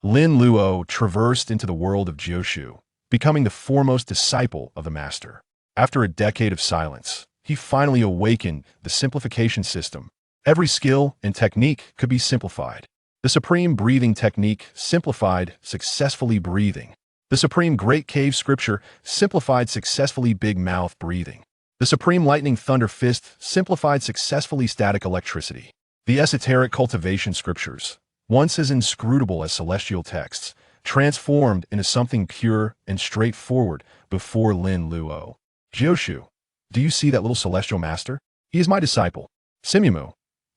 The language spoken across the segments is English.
Lin Luo traversed into the world of Jiu, becoming the foremost disciple of the master. After a decade of silence, he finally awakened the simplification system. Every skill and technique could be simplified. The supreme breathing technique simplified successfully breathing. The supreme great cave scripture simplified successfully big mouth breathing. The supreme lightning thunder fist simplified successfully static electricity. The esoteric cultivation scriptures, once as inscrutable as celestial texts, transformed into something pure and straightforward before Lin Luo. Jiu, do you see that little celestial master? He is my disciple. Simumu,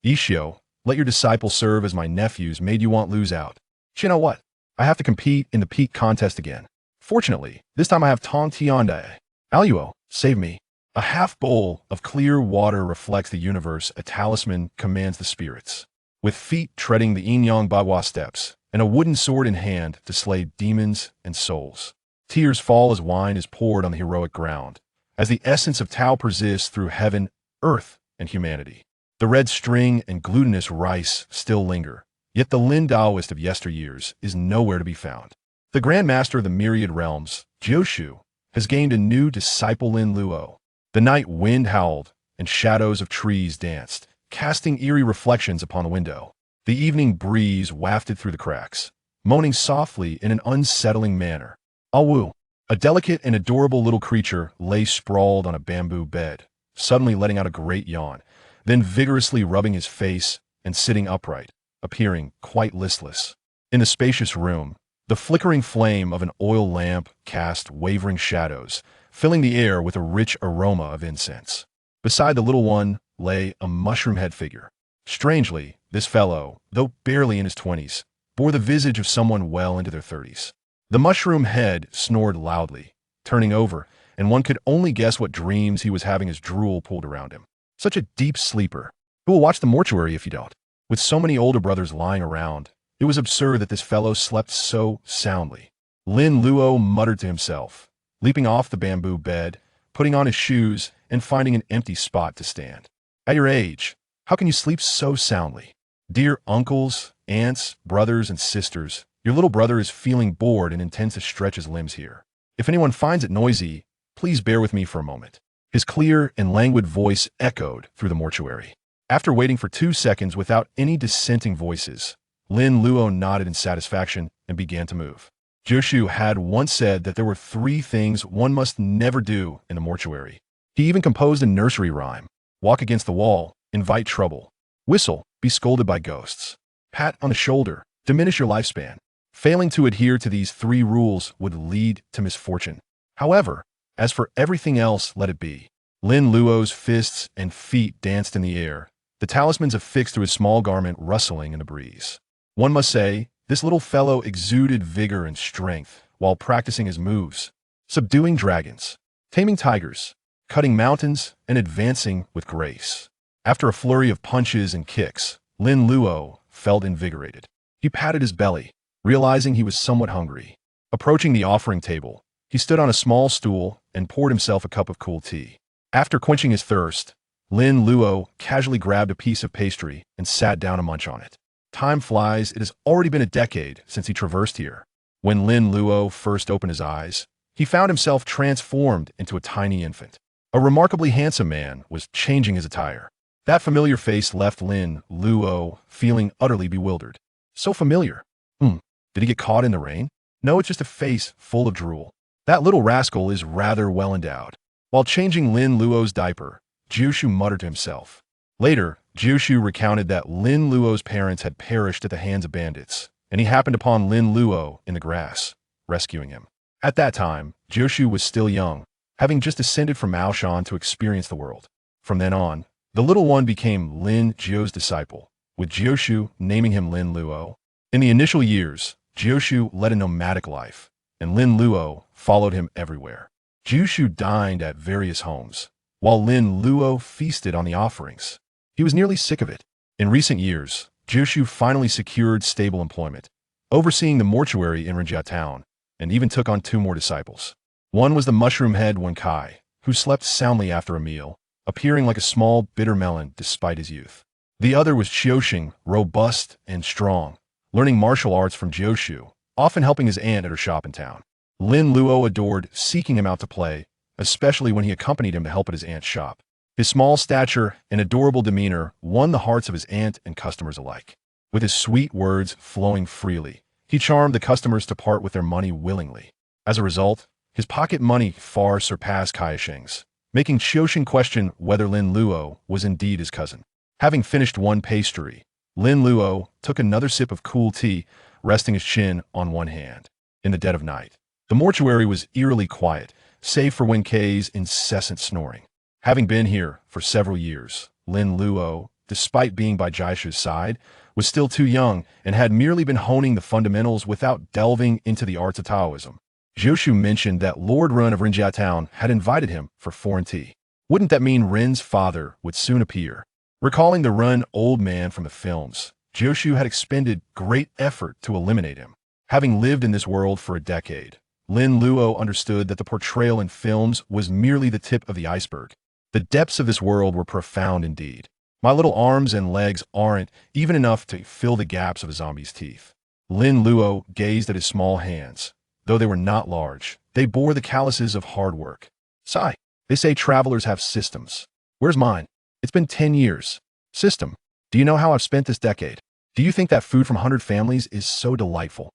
Ikkyu, let your disciple serve as my nephews made you want lose out. You know what? I have to compete in the peak contest again. Fortunately, this time I have Tongtian's代. Luo, save me. A half bowl of clear water reflects the universe. A talisman commands the spirits. With feet treading the yin-yang bagua steps, and a wooden sword in hand to slay demons and souls. Tears fall as wine is poured on the heroic ground, as the essence of Tao persists through heaven, earth, and humanity. The red string and glutinous rice still linger, yet the Lin Daoist of yesteryears is nowhere to be found. The Grand Master of the myriad realms, Jiu, has gained a new disciple, Lin Luo. The night wind howled, and shadows of trees danced, casting eerie reflections upon the window. The evening breeze wafted through the cracks, moaning softly in an unsettling manner. Awu, a delicate and adorable little creature, lay sprawled on a bamboo bed, suddenly letting out a great yawn, then vigorously rubbing his face and sitting upright, appearing quite listless. In the spacious room, the flickering flame of an oil lamp cast wavering shadows, filling the air with a rich aroma of incense. Beside the little one lay a mushroom-head figure. Strangely, this fellow, though barely in his 20s, bore the visage of someone well into their 30s. The mushroom head snored loudly, turning over, and one could only guess what dreams he was having as drool pulled around him. Such a deep sleeper. Who will watch the mortuary if you don't? With so many older brothers lying around, it was absurd that this fellow slept so soundly. Lin Luo muttered to himself, leaping off the bamboo bed, putting on his shoes, and finding an empty spot to stand. At your age, how can you sleep so soundly? Dear uncles, aunts, brothers, and sisters, your little brother is feeling bored and intends to stretch his limbs here. If anyone finds it noisy, please bear with me for a moment. His clear and languid voice echoed through the mortuary. After waiting for 2 seconds without any dissenting voices, Lin Luo nodded in satisfaction and began to move. Jiu had once said that there were 3 things one must never do in the mortuary. He even composed a nursery rhyme: walk against the wall, invite trouble; whistle, be scolded by ghosts; pat on the shoulder, diminish your lifespan. Failing to adhere to these 3 rules would lead to misfortune. However, as for everything else, let it be. Lin Luo's fists and feet danced in the air, the talismans affixed to his small garment rustling in the breeze. One must say, this little fellow exuded vigor and strength while practicing his moves, subduing dragons, taming tigers, cutting mountains, and advancing with grace. After a flurry of punches and kicks, Lin Luo felt invigorated. He patted his belly, realizing he was somewhat hungry. Approaching the offering table, he stood on a small stool and poured himself a cup of cool tea. After quenching his thirst, Lin Luo casually grabbed a piece of pastry and sat down to munch on it. Time flies. It has already been a decade since he traversed here. When Lin Luo first opened his eyes, he found himself transformed into a tiny infant. A remarkably handsome man was changing his attire. That familiar face left Lin Luo feeling utterly bewildered. So familiar. Did he get caught in the rain? No, it's just a face full of drool. That little rascal is rather well endowed. While changing Lin Luo's diaper, Jiu muttered to himself. Later, Jiu recounted that Lin Luo's parents had perished at the hands of bandits, and he happened upon Lin Luo in the grass, rescuing him. At that time, Jiu was still young, having just descended from Maoshan to experience the world. From then on, the little one became Lin Jiu's disciple, with Jiu naming him Lin Luo. In the initial years, Jiu led a nomadic life, and Lin Luo followed him everywhere. Jiu dined at various homes, while Lin Luo feasted on the offerings. He was nearly sick of it. In recent years, Jiu finally secured stable employment, overseeing the mortuary in Rinjia town, and even took on 2 more disciples. One was the mushroom-head Wenkai, who slept soundly after a meal, appearing like a small bitter melon despite his youth. The other was Qiuxing, robust and strong, learning martial arts from Jiu, often helping his aunt at her shop in town. Lin Luo adored seeking him out to play, especially when he accompanied him to help at his aunt's shop. His small stature and adorable demeanor won the hearts of his aunt and customers alike. With his sweet words flowing freely, he charmed the customers to part with their money willingly. As a result, his pocket money far surpassed Kaixing's, making Qiuxin question whether Lin Luo was indeed his cousin. Having finished one pastry, Lin Luo took another sip of cool tea, resting his chin on one hand. In the dead of night, the mortuary was eerily quiet, save for Wen Kei's incessant snoring. Having been here for several years, Lin Luo, despite being by Jaishu's side, was still too young and had merely been honing the fundamentals without delving into the arts of Taoism. Jiu mentioned that Lord Ren of Rinjia Town had invited him for foreign tea. Wouldn't that mean Ren's father would soon appear? Recalling the Ren old man from the films, Jiu had expended great effort to eliminate him. Having lived in this world for a decade, Lin Luo understood that the portrayal in films was merely the tip of the iceberg. The depths of this world were profound indeed. My little arms and legs aren't even enough to fill the gaps of a zombie's teeth. Lin Luo gazed at his small hands. Though they were not large, they bore the calluses of hard work. Sigh. They say travelers have systems. Where's mine? It's been 10 years. System. Do you know how I've spent this decade? Do you think that food from 100 families is so delightful?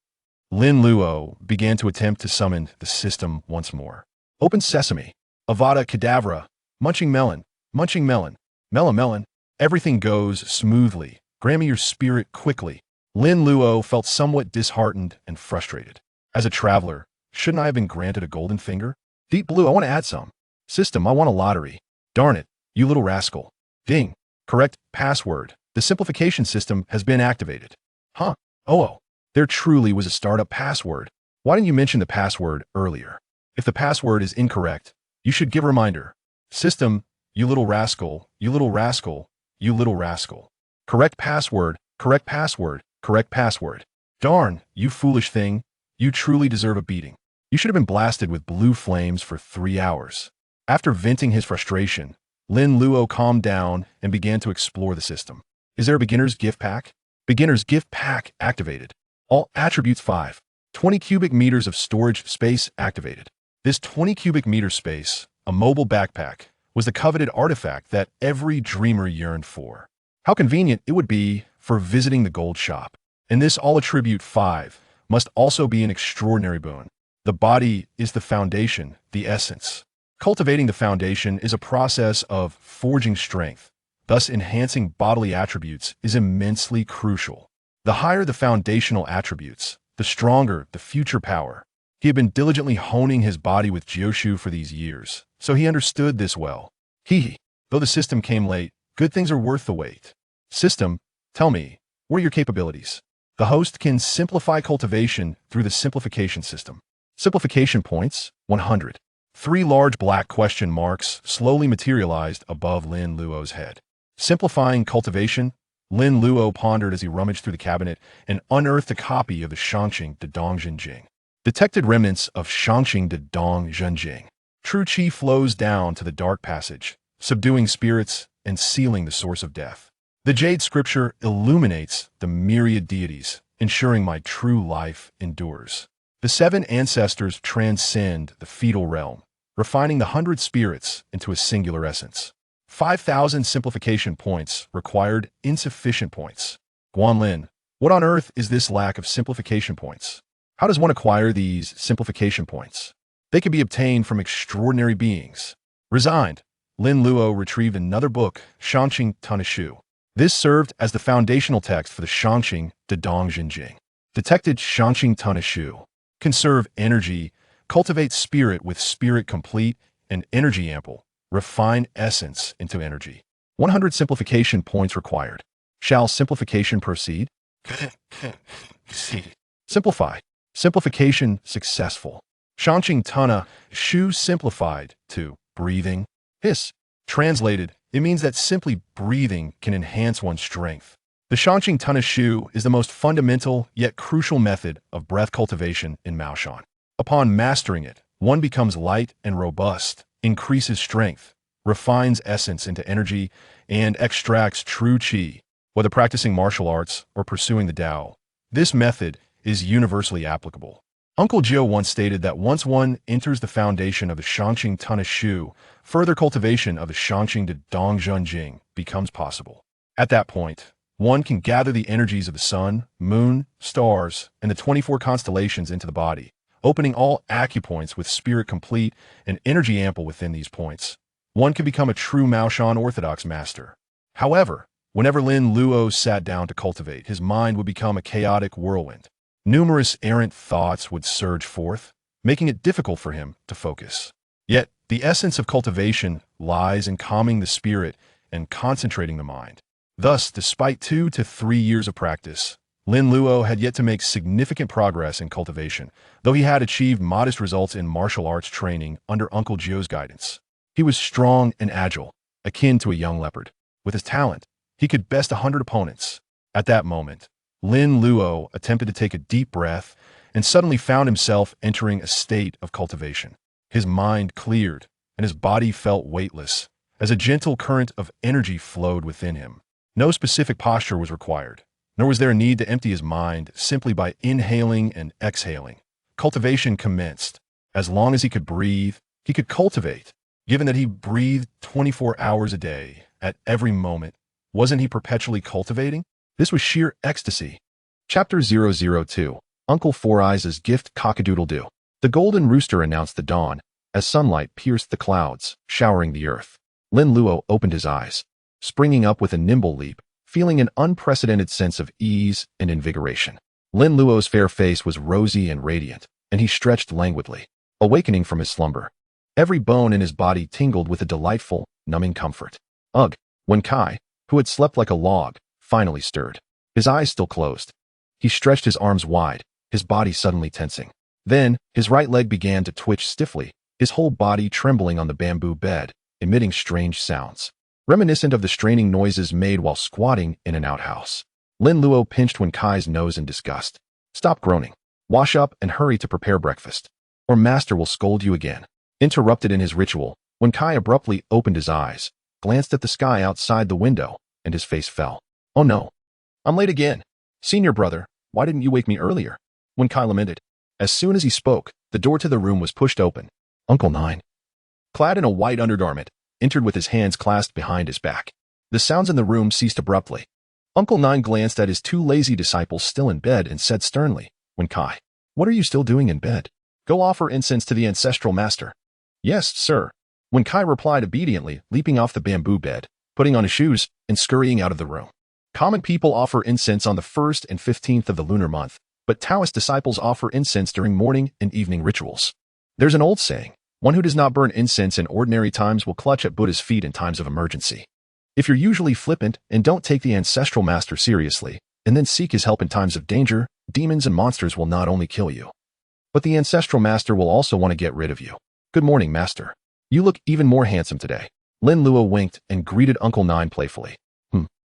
Lin Luo began to attempt to summon the system once more. Open sesame. Avada Kedavra. Munching melon. Munching melon. Melon. Everything goes smoothly. Grant me your spirit quickly. Lin Luo felt somewhat disheartened and frustrated. As a traveler, shouldn't I have been granted a golden finger? Deep blue, I want to add some. System, I want a lottery. Darn it, you little rascal. Ding. Correct password. The simplification system has been activated. Huh? Oh. There truly was a startup password. Why didn't you mention the password earlier? If the password is incorrect, you should give a reminder. System, you little rascal, you little rascal, you little rascal. Correct password, correct password, correct password. Darn, you foolish thing. You truly deserve a beating. You should have been blasted with blue flames for 3 hours. After venting his frustration, Lin Luo calmed down and began to explore the system. Is there a beginner's gift pack? Beginner's gift pack activated. All attributes 5. 20 cubic meters of storage space activated. This 20 cubic meter space, a mobile backpack, was the coveted artifact that every dreamer yearned for. How convenient it would be for visiting the gold shop. And this all attribute 5 must also be an extraordinary boon. The body is the foundation, the essence. Cultivating the foundation is a process of forging strength. Thus, enhancing bodily attributes is immensely crucial. The higher the foundational attributes, the stronger the future power. He had been diligently honing his body with Jiu for these years, so he understood this well. Though the system came late, good things are worth the wait. System, tell me, what are your capabilities? The host can simplify cultivation through the simplification system. Simplification points, 100. 3 large black question marks slowly materialized above Lin Luo's head. Simplifying cultivation, Lin Luo pondered as he rummaged through the cabinet and unearthed a copy of the Shangqing de Dongjinjing. Detected remnants of Shangqing de Dongjinjing. True qi flows down to the dark passage, subduing spirits and sealing the source of death. The jade scripture illuminates the myriad deities, ensuring my true life endures. The 7 ancestors transcend the fetal realm, refining the 100 spirits into a singular essence. 5,000 simplification points required insufficient points. Guanlin, what on earth is this lack of simplification points? How does one acquire these simplification points? They can be obtained from extraordinary beings. Resigned, Lin Luo retrieved another book, Shangqing Tanishu. This served as the foundational text for the Shangqing de Dongjinjing. Detected Shangqing Tanishu. Conserve energy, cultivate spirit with spirit complete and energy ample. Refine essence into energy. 100 simplification points required. Shall simplification proceed? Simplify. Simplification successful. Shangqing Tana Shu simplified to breathing. Hiss. Translated, it means that simply breathing can enhance one's strength. The Shangqing Tana Shu is the most fundamental yet crucial method of breath cultivation in Maoshan. Upon mastering it, one becomes light and robust, increases strength, refines essence into energy, and extracts true qi. Whether practicing martial arts or pursuing the Tao, this method is universally applicable. Uncle Jiu once stated that once one enters the foundation of the Tongtian Talismans, further cultivation of the Tongtian Talismans becomes possible. At that point, one can gather the energies of the sun, moon, stars, and the 24 constellations into the body, opening all acupoints with spirit complete and energy ample within these points. One can become a true Maoshan orthodox master. However, whenever Lin Luo sat down to cultivate, his mind would become a chaotic whirlwind. Numerous errant thoughts would surge forth, making it difficult for him to focus. Yet, the essence of cultivation lies in calming the spirit and concentrating the mind. Thus, despite 2 to 3 years of practice, Lin Luo had yet to make significant progress in cultivation, though he had achieved modest results in martial arts training under Uncle Jiu's guidance. He was strong and agile, akin to a young leopard. With his talent, he could best 100 opponents. At that moment, Lin Luo attempted to take a deep breath and suddenly found himself entering a state of cultivation. His mind cleared, and his body felt weightless, as a gentle current of energy flowed within him. No specific posture was required, nor was there a need to empty his mind simply by inhaling and exhaling. Cultivation commenced. As long as he could breathe, he could cultivate. Given that he breathed 24 hours a day, at every moment, wasn't he perpetually cultivating? This was sheer ecstasy. Chapter 002, Uncle Four Eyes' Gift Cock-a-doodle-doo. The golden rooster announced the dawn, as sunlight pierced the clouds, showering the earth. Lin Luo opened his eyes, springing up with a nimble leap, feeling an unprecedented sense of ease and invigoration. Lin Luo's fair face was rosy and radiant, and he stretched languidly, awakening from his slumber. Every bone in his body tingled with a delightful, numbing comfort. Ugh! When Kai, who had slept like a log, finally stirred, his eyes still closed. He stretched his arms wide, his body suddenly tensing. Then, his right leg began to twitch stiffly, his whole body trembling on the bamboo bed, emitting strange sounds, reminiscent of the straining noises made while squatting in an outhouse. Lin Luo pinched Wen Kai's nose in disgust. Stop groaning. Wash up and hurry to prepare breakfast, or master will scold you again. Interrupted in his ritual, Wen Kai abruptly opened his eyes, glanced at the sky outside the window, and his face fell. Oh no. I'm late again. Senior brother, why didn't you wake me earlier? Wen Kai lamented. As soon as he spoke, the door to the room was pushed open. Uncle Nine, clad in a white undergarment, entered with his hands clasped behind his back. The sounds in the room ceased abruptly. Uncle Nine glanced at his 2 lazy disciples still in bed and said sternly, Wen Kai, what are you still doing in bed? Go offer incense to the ancestral master. Yes, sir. Wen Kai replied obediently, leaping off the bamboo bed, putting on his shoes, and scurrying out of the room. Common people offer incense on the 1st and 15th of the lunar month, but Taoist disciples offer incense during morning and evening rituals. There's an old saying, one who does not burn incense in ordinary times will clutch at Buddha's feet in times of emergency. If you're usually flippant and don't take the ancestral master seriously, and then seek his help in times of danger, demons and monsters will not only kill you, but the ancestral master will also want to get rid of you. Good morning, master. You look even more handsome today. Lin Luo winked and greeted Uncle Nine playfully.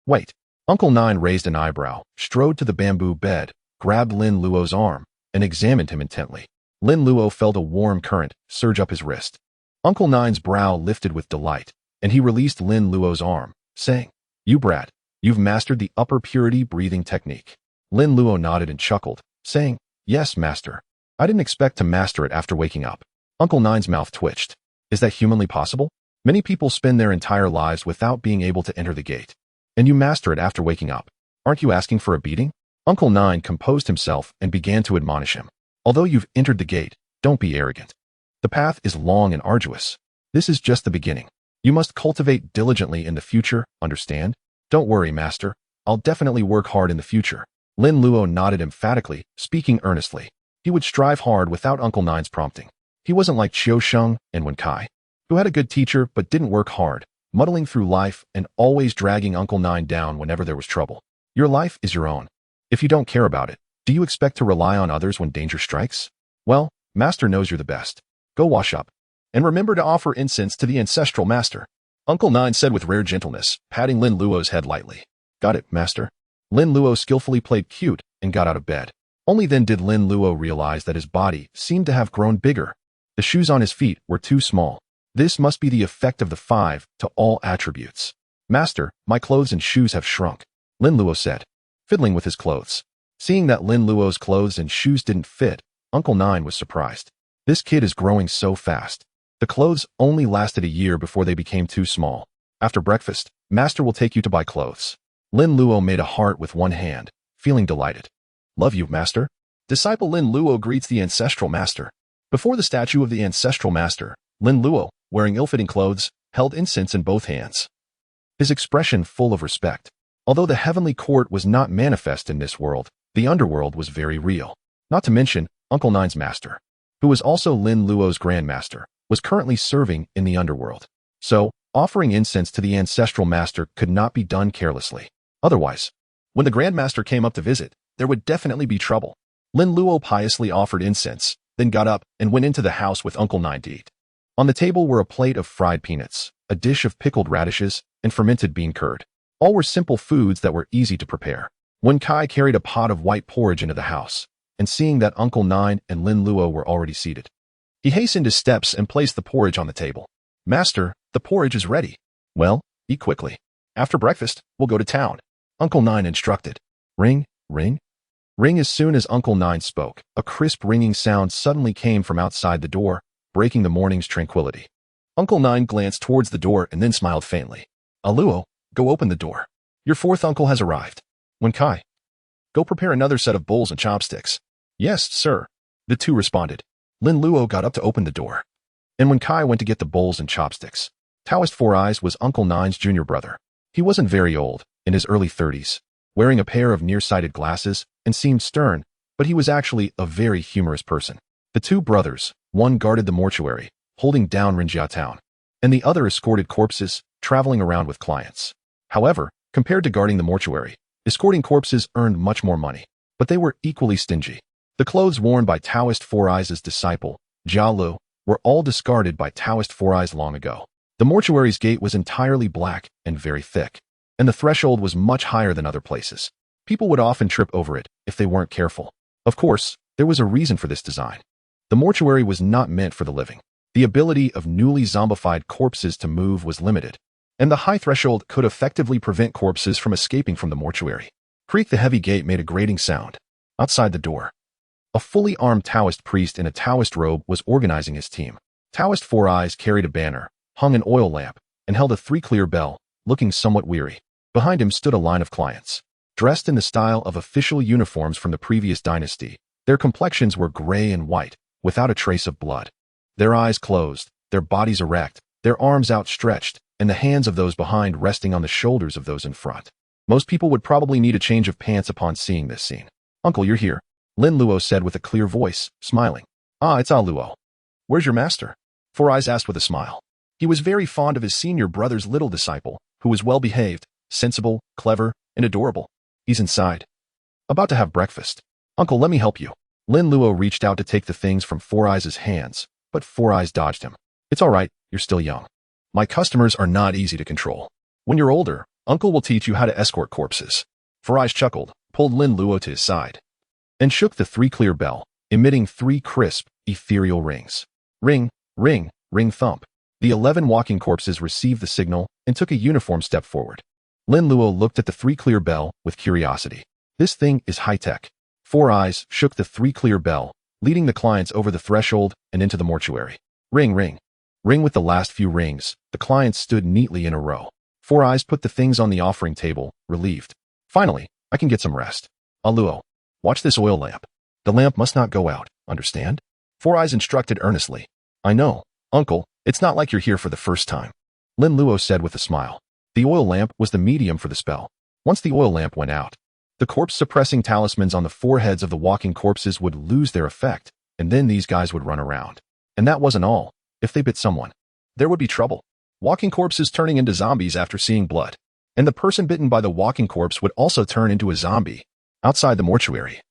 Wait. Uncle Nine raised an eyebrow, strode to the bamboo bed, grabbed Lin Luo's arm, and examined him intently. Lin Luo felt a warm current surge up his wrist. Uncle Nine's brow lifted with delight, and he released Lin Luo's arm, saying, You brat, you've mastered the Upper QIng Breathing Technique. Lin Luo nodded and chuckled, saying, Yes, master. I didn't expect to master it after waking up. Uncle Nine's mouth twitched. Is that humanly possible? Many people spend their entire lives without being able to enter the gate. And you master it after waking up. Aren't you asking for a beating? Uncle Nine composed himself and began to admonish him. Although you've entered the gate, don't be arrogant. The path is long and arduous. This is just the beginning. You must cultivate diligently in the future, understand? Don't worry, master. I'll definitely work hard in the future. Lin Luo nodded emphatically, speaking earnestly. He would strive hard without Uncle Nine's prompting. He wasn't like Qiu Sheng and Wen Kai, who had a good teacher but didn't work hard, muddling through life and always dragging Uncle Nine down whenever there was trouble. Your life is your own. If you don't care about it, do you expect to rely on others when danger strikes? Well, master knows you're the best. Go wash up. And remember to offer incense to the ancestral master. Uncle Nine said with rare gentleness, patting Lin Luo's head lightly. Got it, master. Lin Luo skillfully played cute and got out of bed. Only then did Lin Luo realize that his body seemed to have grown bigger. The shoes on his feet were too small. This must be the effect of the 5 to all attributes. Master, my clothes and shoes have shrunk, Lin Luo said, fiddling with his clothes. Seeing that Lin Luo's clothes and shoes didn't fit, Uncle Nine was surprised. This kid is growing so fast. The clothes only lasted a year before they became too small. After breakfast, Master will take you to buy clothes. Lin Luo made a heart with one hand, feeling delighted. Love you, Master. Disciple Lin Luo greets the ancestral master. Before the statue of the ancestral master, Lin Luo, wearing ill-fitting clothes, held incense in both hands. His expression full of respect. Although the heavenly court was not manifest in this world, the underworld was very real. Not to mention, Uncle Nine's master, who was also Lin Luo's grandmaster, was currently serving in the underworld. So, offering incense to the ancestral master could not be done carelessly. Otherwise, when the grandmaster came up to visit, there would definitely be trouble. Lin Luo piously offered incense, then got up and went into the house with Uncle Nine to eat. On the table were a plate of fried peanuts, a dish of pickled radishes, and fermented bean curd. All were simple foods that were easy to prepare. When Kai carried a pot of white porridge into the house, and seeing that Uncle Nine and Lin Luo were already seated, he hastened his steps and placed the porridge on the table. Master, the porridge is ready. Well, eat quickly. After breakfast, we'll go to town. Uncle Nine instructed. Ring, ring. Ring. As soon as Uncle Nine spoke, a crisp ringing sound suddenly came from outside the door, breaking the morning's tranquility. Uncle Nine glanced towards the door and then smiled faintly. Luo, go open the door. Your fourth uncle has arrived. When Kai, go prepare another set of bowls and chopsticks. Yes, sir. The two responded. Lin Luo got up to open the door. And when Kai went to get the bowls and chopsticks, Taoist Four Eyes was Uncle Nine's junior brother. He wasn't very old, in his early 30s, wearing a pair of nearsighted glasses and seemed stern, but he was actually a very humorous person. The two brothers, one guarded the mortuary, holding down Rinjia town, and the other escorted corpses, traveling around with clients. However, compared to guarding the mortuary, escorting corpses earned much more money, but they were equally stingy. The clothes worn by Taoist Four Eyes' disciple, Jia Lu, were all discarded by Taoist Four Eyes long ago. The mortuary's gate was entirely black and very thick, and the threshold was much higher than other places. People would often trip over it if they weren't careful. Of course, there was a reason for this design. The mortuary was not meant for the living. The ability of newly zombified corpses to move was limited, and the high threshold could effectively prevent corpses from escaping from the mortuary. Creak. The heavy gate made a grating sound. Outside the door, a fully armed Taoist priest in a Taoist robe was organizing his team. Taoist Four Eyes carried a banner, hung an oil lamp, and held a three-clear bell, looking somewhat weary. Behind him stood a line of clients, dressed in the style of official uniforms from the previous dynasty. Their complexions were gray and white, without a trace of blood. Their eyes closed, their bodies erect, their arms outstretched, and the hands of those behind resting on the shoulders of those in front. Most people would probably need a change of pants upon seeing this scene. Uncle, you're here, Lin Luo said with a clear voice, smiling. Ah, it's Luo. Where's your master? Four Eyes asked with a smile. He was very fond of his senior brother's little disciple, who was well-behaved, sensible, clever, and adorable. He's inside, about to have breakfast. Uncle, let me help you. Lin Luo reached out to take the things from Four Eyes' hands, but Four Eyes dodged him. It's all right, you're still young. My customers are not easy to control. When you're older, Uncle will teach you how to escort corpses. Four Eyes chuckled, pulled Lin Luo to his side, and shook the three-clear bell, emitting 3 crisp, ethereal rings. Ring, ring, ring thump. The 11 walking corpses received the signal and took a uniform step forward. Lin Luo looked at the three-clear bell with curiosity. This thing is high-tech. Four Eyes shook the three-clear bell, leading the clients over the threshold and into the mortuary. Ring, ring. Ring. With the last few rings, the clients stood neatly in a row. Four Eyes put the things on the offering table, relieved. Finally, I can get some rest. Luo, watch this oil lamp. The lamp must not go out, understand? Four Eyes instructed earnestly. I know, Uncle, it's not like you're here for the first time. Lin Luo said with a smile. The oil lamp was the medium for the spell. Once the oil lamp went out, the corpse-suppressing talismans on the foreheads of the walking corpses would lose their effect, and then these guys would run around. And that wasn't all. If they bit someone, there would be trouble. Walking corpses turning into zombies after seeing blood. And the person bitten by the walking corpse would also turn into a zombie. Outside the mortuary,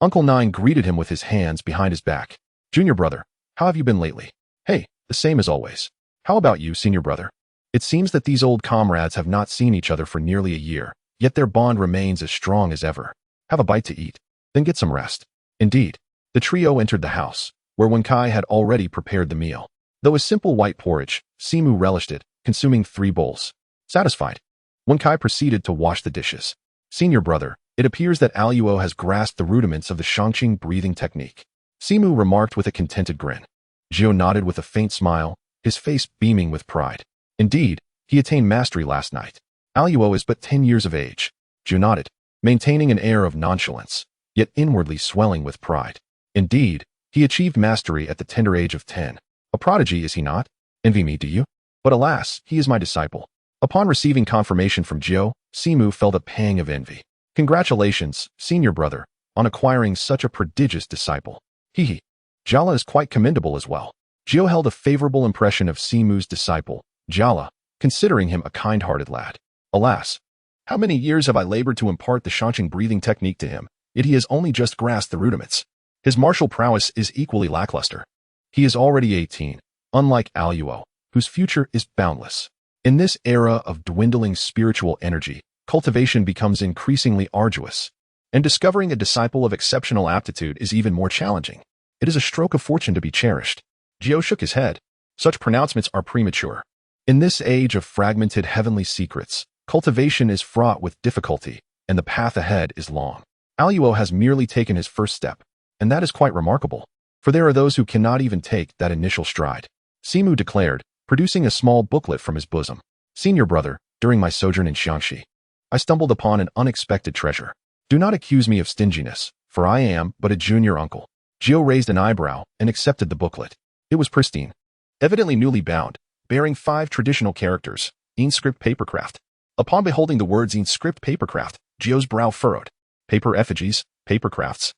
Uncle Nine greeted him with his hands behind his back. Junior brother, how have you been lately? Hey, the same as always. How about you, senior brother? It seems that these old comrades have not seen each other for nearly a year, yet their bond remains as strong as ever. Have a bite to eat, then get some rest. Indeed, the trio entered the house, where Wenkai had already prepared the meal. Though a simple white porridge, Simu relished it, consuming 3 bowls. Satisfied, Wenkai proceeded to wash the dishes. Senior brother, It appears that Luo has grasped the rudiments of the Tongtian breathing technique. Simu remarked with a contented grin. Jiu nodded with a faint smile, his face beaming with pride. Indeed, he attained mastery last night. Luo is but 10 years of age. Jiu nodded, maintaining an air of nonchalance, yet inwardly swelling with pride. Indeed, he achieved mastery at the tender age of 10. A prodigy, is he not? Envy me, do you? But alas, he is my disciple. Upon receiving confirmation from Jiu, Simu felt a pang of envy. Congratulations, senior brother, on acquiring such a prodigious disciple. He. Jala is quite commendable as well. Jiu held a favorable impression of Simu's disciple, Jala, considering him a kind-hearted lad. Alas, how many years have I labored to impart the Tongtian breathing technique to him, yet he has only just grasped the rudiments. His martial prowess is equally lackluster. He is already 18, unlike Luo, whose future is boundless. In this era of dwindling spiritual energy, cultivation becomes increasingly arduous, and discovering a disciple of exceptional aptitude is even more challenging. It is a stroke of fortune to be cherished. Jiu shook his head. Such pronouncements are premature. In this age of fragmented heavenly secrets, cultivation is fraught with difficulty, and the path ahead is long. Luo has merely taken his first step, and that is quite remarkable, for there are those who cannot even take that initial stride. Simu declared, producing a small booklet from his bosom. Senior brother, during my sojourn in Qianxi, I stumbled upon an unexpected treasure. Do not accuse me of stinginess, for I am but a junior uncle. Jiu raised an eyebrow and accepted the booklet. It was pristine, evidently newly bound, bearing 5 traditional characters, inscript papercraft. Upon beholding the words inscript papercraft, Jiu's brow furrowed. Paper effigies, papercrafts,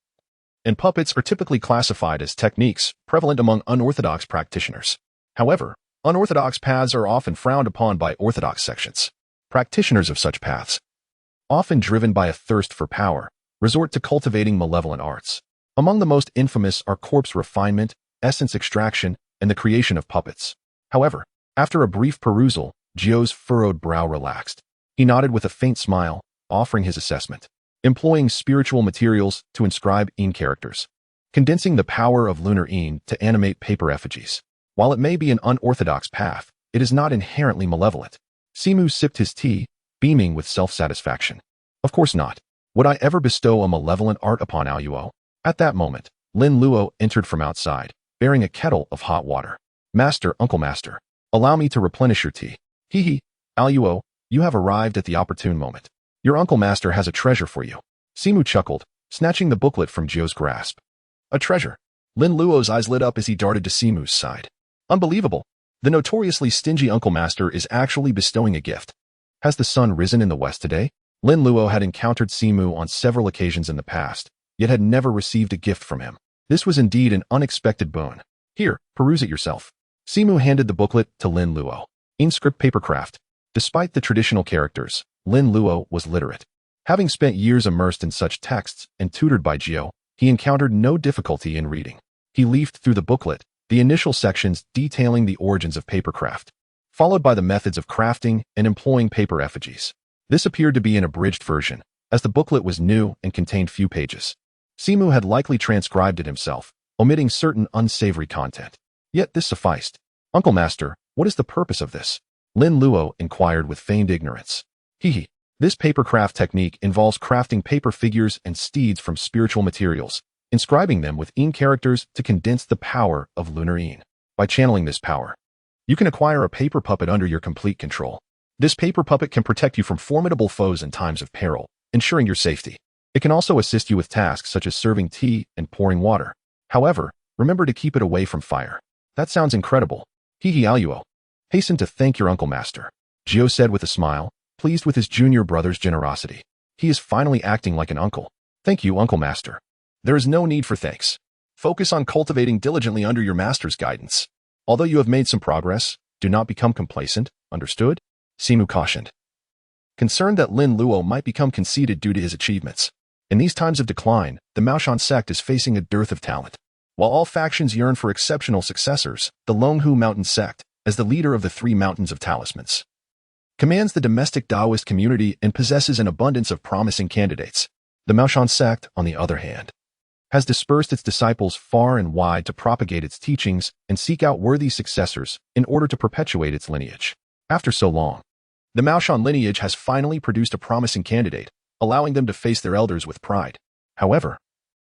and puppets are typically classified as techniques prevalent among unorthodox practitioners. However, unorthodox paths are often frowned upon by orthodox sections. Practitioners of such paths, often driven by a thirst for power, resort to cultivating malevolent arts. Among the most infamous are corpse refinement, essence extraction, and the creation of puppets. However, after a brief perusal, Jiu's furrowed brow relaxed. He nodded with a faint smile, offering his assessment. Employing spiritual materials to inscribe yin characters. Condensing the power of lunar yin to animate paper effigies. While it may be an unorthodox path, it is not inherently malevolent. Simu sipped his tea, beaming with self-satisfaction. Of course not. Would I ever bestow a malevolent art upon Luo? At that moment, Lin Luo entered from outside, bearing a kettle of hot water. Master, Uncle Master, allow me to replenish your tea. He, Luo, you have arrived at the opportune moment. Your Uncle Master has a treasure for you. Simu chuckled, snatching the booklet from Jiu's grasp. A treasure. Lin Luo's eyes lit up as he darted to Simu's side. Unbelievable. The notoriously stingy Uncle Master is actually bestowing a gift. Has the sun risen in the west today? Lin Luo had encountered Simu on several occasions in the past, yet had never received a gift from him. This was indeed an unexpected boon. Here, peruse it yourself. Simu handed the booklet to Lin Luo. Inscript papercraft. Despite the traditional characters, Lin Luo was literate. Having spent years immersed in such texts and tutored by Jiu, he encountered no difficulty in reading. He leafed through the booklet, the initial sections detailing the origins of papercraft, followed by the methods of crafting and employing paper effigies. This appeared to be an abridged version, as the booklet was new and contained few pages. Simu had likely transcribed it himself, omitting certain unsavory content. Yet this sufficed. Uncle Master, what is the purpose of this? Lin Luo inquired with feigned ignorance. This papercraft technique involves crafting paper figures and steeds from spiritual materials, inscribing them with yin characters to condense the power of lunar yin. By channeling this power, you can acquire a paper puppet under your complete control. This paper puppet can protect you from formidable foes in times of peril, ensuring your safety. It can also assist you with tasks such as serving tea and pouring water. However, remember to keep it away from fire. That sounds incredible. Luo. Hasten to thank your Uncle Master. Jiu said with a smile, pleased with his junior brother's generosity. He is finally acting like an uncle. Thank you, Uncle Master. There is no need for thanks. Focus on cultivating diligently under your master's guidance. Although you have made some progress, do not become complacent, understood? Simu cautioned. Concerned that Lin Luo might become conceited due to his achievements. In these times of decline, the Maoshan sect is facing a dearth of talent. While all factions yearn for exceptional successors, the Longhu Mountain sect, as the leader of the 3 mountains of talismans, commands the domestic Taoist community and possesses an abundance of promising candidates. The Maoshan sect, on the other hand, has dispersed its disciples far and wide to propagate its teachings and seek out worthy successors in order to perpetuate its lineage. After so long, the Maoshan lineage has finally produced a promising candidate, allowing them to face their elders with pride. However,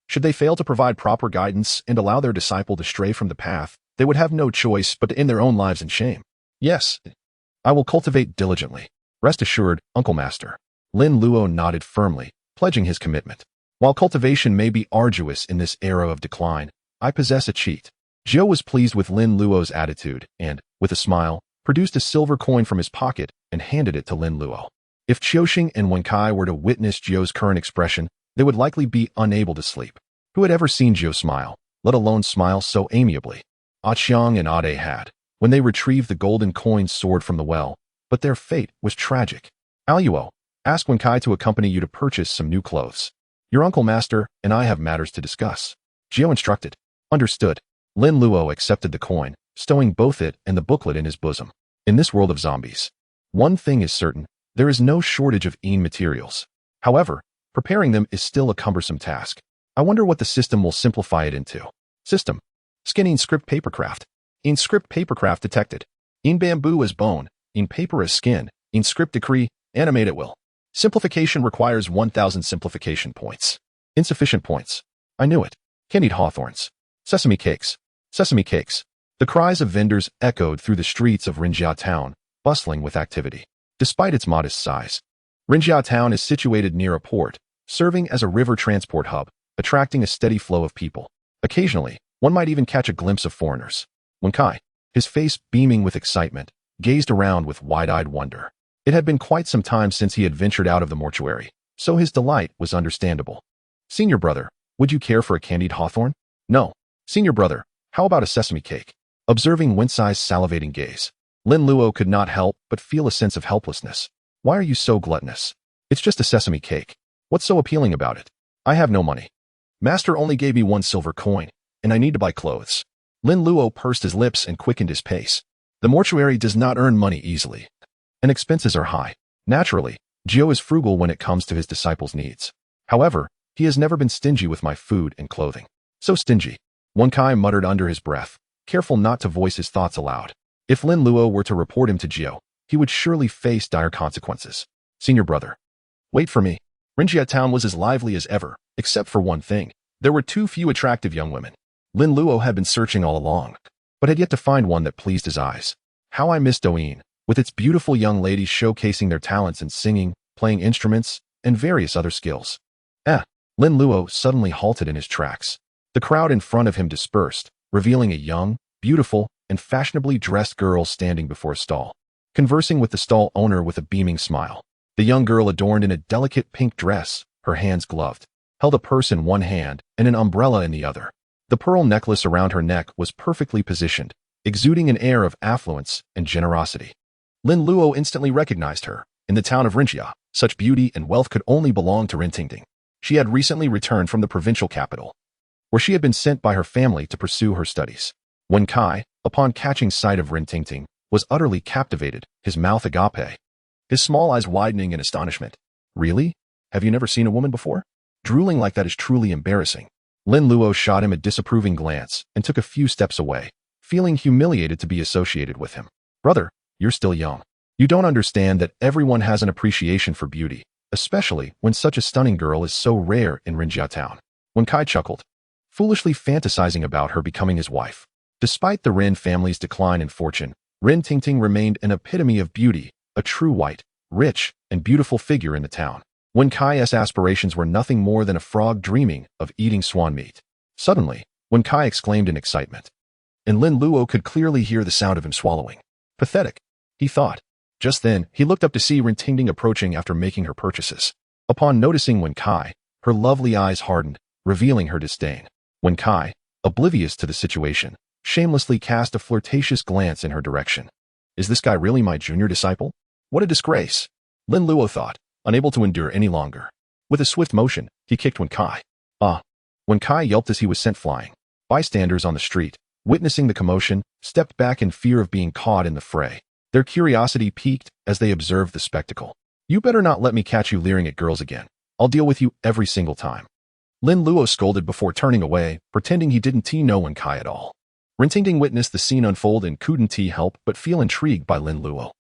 should they fail to provide proper guidance and allow their disciple to stray from the path, they would have no choice but to end their own lives in shame. Yes, I will cultivate diligently. Rest assured, Uncle Master. Lin Luo nodded firmly, pledging his commitment. While cultivation may be arduous in this era of decline, I possess a cheat. Jiu was pleased with Lin Luo's attitude and, with a smile, produced a silver coin from his pocket and handed it to Lin Luo. If Qiuxing and Wenkai were to witness Jiu's current expression, they would likely be unable to sleep. Who had ever seen Jiu smile, let alone smile so amiably? Qiang and Ade had, when they retrieved the golden coins soared from the well, but their fate was tragic. Aluo, ask Wenkai to accompany you to purchase some new clothes. Your Uncle Master and I have matters to discuss. Jiu instructed. Understood. Lin Luo accepted the coin, stowing both it and the booklet in his bosom. In this world of zombies, one thing is certain, there is no shortage of materials. However, preparing them is still a cumbersome task. I wonder what the system will simplify it into. System. Skinning script papercraft. In script papercraft detected. In bamboo as bone. In paper as skin. In script decree. Animate at will. Simplification requires 1,000 simplification points. Insufficient points. I knew it. Candied hawthorns. Sesame cakes. Sesame cakes. The cries of vendors echoed through the streets of Rinjia town, bustling with activity. Despite its modest size, Rinjia town is situated near a port, serving as a river transport hub, attracting a steady flow of people. Occasionally, one might even catch a glimpse of foreigners. Wenkai, his face beaming with excitement, gazed around with wide-eyed wonder. It had been quite some time since he had ventured out of the mortuary, so his delight was understandable. Senior brother, would you care for a candied hawthorn? No. Senior brother, how about a sesame cake? Observing Wencai's salivating gaze, Lin Luo could not help but feel a sense of helplessness. Why are you so gluttonous? It's just a sesame cake. What's so appealing about it? I have no money. Master only gave me 1 silver coin, and I need to buy clothes. Lin Luo pursed his lips and quickened his pace. The mortuary does not earn money easily, and expenses are high. Naturally, Jiu is frugal when it comes to his disciples' needs. However, he has never been stingy with my food and clothing. So stingy. Wenkai muttered under his breath, careful not to voice his thoughts aloud. If Lin Luo were to report him to Jiu, he would surely face dire consequences. Senior brother. Wait for me. Rinjia town was as lively as ever, except for one thing. There were too few attractive young women. Lin Luo had been searching all along, but had yet to find one that pleased his eyes. How I missed Douyin, with its beautiful young ladies showcasing their talents in singing, playing instruments, and various other skills. Lin Luo suddenly halted in his tracks. The crowd in front of him dispersed, revealing a young, beautiful, and fashionably dressed girl standing before a stall, conversing with the stall owner with a beaming smile. The young girl, adorned in a delicate pink dress, her hands gloved, held a purse in one hand and an umbrella in the other. The pearl necklace around her neck was perfectly positioned, exuding an air of affluence and generosity. Lin Luo instantly recognized her. In the town of Rinjia, such beauty and wealth could only belong to Rintingting. She had recently returned from the provincial capital, where she had been sent by her family to pursue her studies. Wenkai, upon catching sight of Rintingting, was utterly captivated, his mouth agape, his small eyes widening in astonishment. Really? Have you never seen a woman before? Drooling like that is truly embarrassing. Lin Luo shot him a disapproving glance and took a few steps away, feeling humiliated to be associated with him. Brother, you're still young. You don't understand that everyone has an appreciation for beauty, especially when such a stunning girl is so rare in Rinjia town. Wenkai chuckled, foolishly fantasizing about her becoming his wife. Despite the Rin family's decline in fortune, Rin Tingting remained an epitome of beauty, a true white, rich, and beautiful figure in the town. Wenkai's aspirations were nothing more than a frog dreaming of eating swan meat. Suddenly, Wenkai exclaimed in excitement, and Lin Luo could clearly hear the sound of him swallowing. Pathetic, he thought. Just then, he looked up to see Rin Tingting approaching after making her purchases. Upon noticing Wenkai, her lovely eyes hardened, revealing her disdain. Wenkai, oblivious to the situation, shamelessly cast a flirtatious glance in her direction. Is this guy really my junior disciple? What a disgrace! Lin Luo thought, unable to endure any longer. With a swift motion, he kicked Wenkai. Wenkai yelped as he was sent flying. Bystanders on the street, witnessing the commotion, stepped back in fear of being caught in the fray. Their curiosity piqued as they observed the spectacle. You better not let me catch you leering at girls again. I'll deal with you every single time. Lin Luo scolded before turning away, pretending he didn't know Wenkai at all. Rintingting witnessed the scene unfold and couldn't help but feel intrigued by Lin Luo.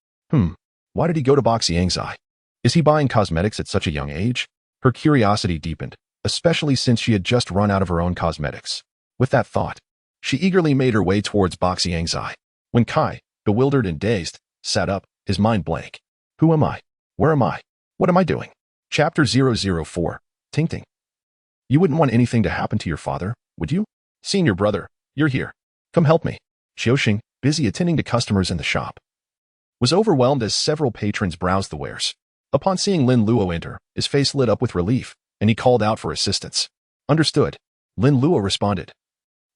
Why did he go to Boxiang's eye? Is he buying cosmetics at such a young age? Her curiosity deepened, especially since she had just run out of her own cosmetics. With that thought, she eagerly made her way towards Qian's eye. When Kai, bewildered and dazed, sat up, his mind blank. Who am I? Where am I? What am I doing? Chapter 004. Tingting. You wouldn't want anything to happen to your father, would you? Senior brother, you're here. Come help me. Qiuxing, busy attending to customers in the shop, was overwhelmed as several patrons browsed the wares. Upon seeing Lin Luo enter, his face lit up with relief, and he called out for assistance. Understood. Lin Luo responded,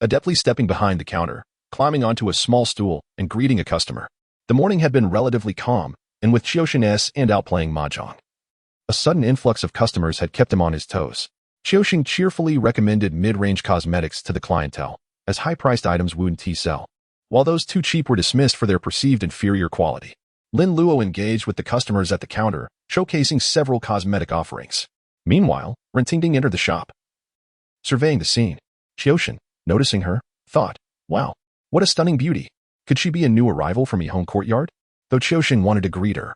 adeptly stepping behind the counter, climbing onto a small stool, and greeting a customer. The morning had been relatively calm, and with Qiuxing and out playing mahjong, a sudden influx of customers had kept him on his toes. Qiuxing cheerfully recommended mid-range cosmetics to the clientele, as high-priced items wouldn't sell, while those too cheap were dismissed for their perceived inferior quality. Lin Luo engaged with the customers at the counter, showcasing several cosmetic offerings. Meanwhile, Ren Tingting entered the shop. Surveying the scene, Qiuxing, noticing her, thought, wow, what a stunning beauty. Could she be a new arrival from Yihong Courtyard? Though Qiuxing wanted to greet her,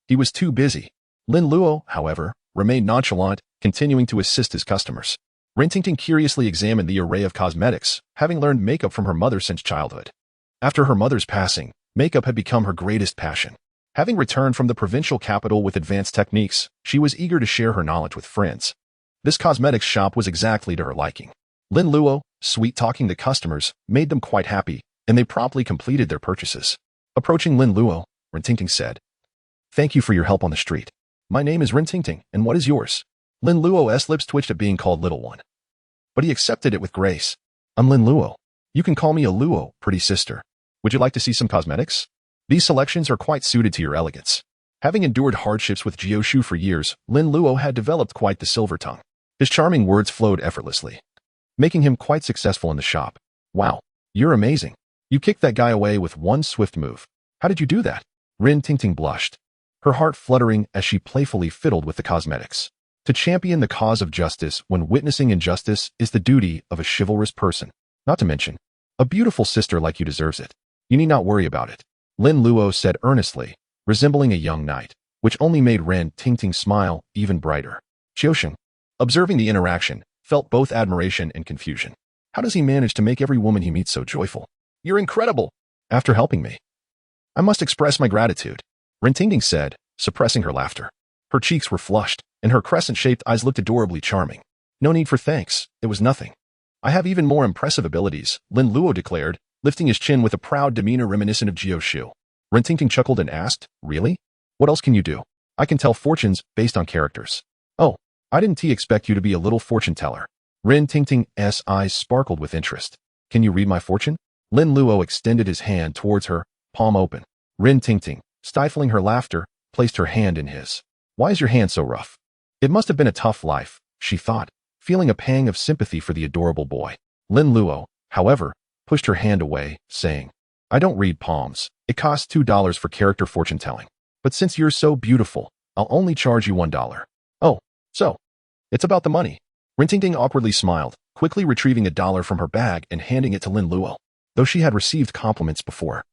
he was too busy. Lin Luo, however, remained nonchalant, continuing to assist his customers. Ren Tingting curiously examined the array of cosmetics, having learned makeup from her mother since childhood. After her mother's passing, makeup had become her greatest passion. Having returned from the provincial capital with advanced techniques, she was eager to share her knowledge with friends. This cosmetics shop was exactly to her liking. Lin Luo, sweet-talking the customers, made them quite happy, and they promptly completed their purchases. Approaching Lin Luo, Ren Tingting said, Thank you for your help on the street. My name is Ren Tingting, and what is yours? Lin Luo's lips twitched at being called Little One, but he accepted it with grace. I'm Lin Luo. You can call me a Luo, pretty sister. Would you like to see some cosmetics? These selections are quite suited to your elegance. Having endured hardships with Jiu for years, Lin Luo had developed quite the silver tongue. His charming words flowed effortlessly, making him quite successful in the shop. Wow, you're amazing. You kicked that guy away with one swift move. How did you do that? Ren Tingting blushed, her heart fluttering as she playfully fiddled with the cosmetics. To champion the cause of justice when witnessing injustice is the duty of a chivalrous person. Not to mention, a beautiful sister like you deserves it. You need not worry about it. Lin Luo said earnestly, resembling a young knight, which only made Ren Tingting smile even brighter. Qiuxing, observing the interaction, felt both admiration and confusion. How does he manage to make every woman he meets so joyful? You're incredible. After helping me, I must express my gratitude, Ren Tingting said, suppressing her laughter. Her cheeks were flushed, and her crescent-shaped eyes looked adorably charming. No need for thanks, it was nothing. I have even more impressive abilities, Lin Luo declared, lifting his chin with a proud demeanor reminiscent of Jiu. Ren Tingting chuckled and asked, Really? What else can you do? I can tell fortunes based on characters. Oh, I didn't expect you to be a little fortune teller. Ren Tingting's eyes sparkled with interest. Can you read my fortune? Lin Luo extended his hand towards her, palm open. Ren Tingting, stifling her laughter, placed her hand in his. Why is your hand so rough? It must have been a tough life, she thought, feeling a pang of sympathy for the adorable boy. Lin Luo, however, pushed her hand away, saying, I don't read palms. It costs $2 for character fortune telling. But since you're so beautiful, I'll only charge you $1. Oh, so it's about the money. Ren Tingting awkwardly smiled, quickly retrieving $1 from her bag and handing it to Lin Luo. Though she had received compliments before,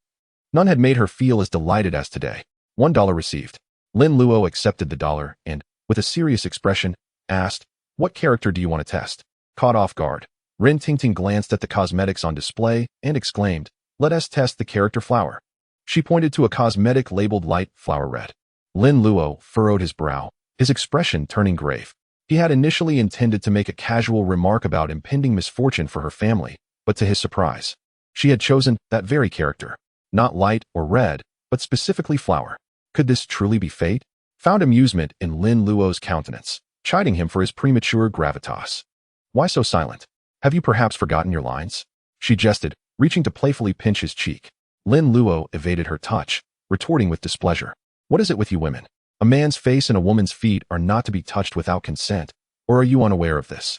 none had made her feel as delighted as today. $1 received. Lin Luo accepted the dollar and, with a serious expression, asked, What character do you want to test? Caught off guard, Ren Tingting glanced at the cosmetics on display and exclaimed, Let us test the character flower. She pointed to a cosmetic labeled light flower red. Lin Luo furrowed his brow, his expression turning grave. He had initially intended to make a casual remark about impending misfortune for her family, but to his surprise, she had chosen that very character. Not light or red, but specifically flower. Could this truly be fate? Found amusement in Lin Luo's countenance, chiding him for his premature gravitas. Why so silent? Have you perhaps forgotten your lines? She jested, reaching to playfully pinch his cheek. Lin Luo evaded her touch, retorting with displeasure. What is it with you women? A man's face and a woman's feet are not to be touched without consent, or are you unaware of this?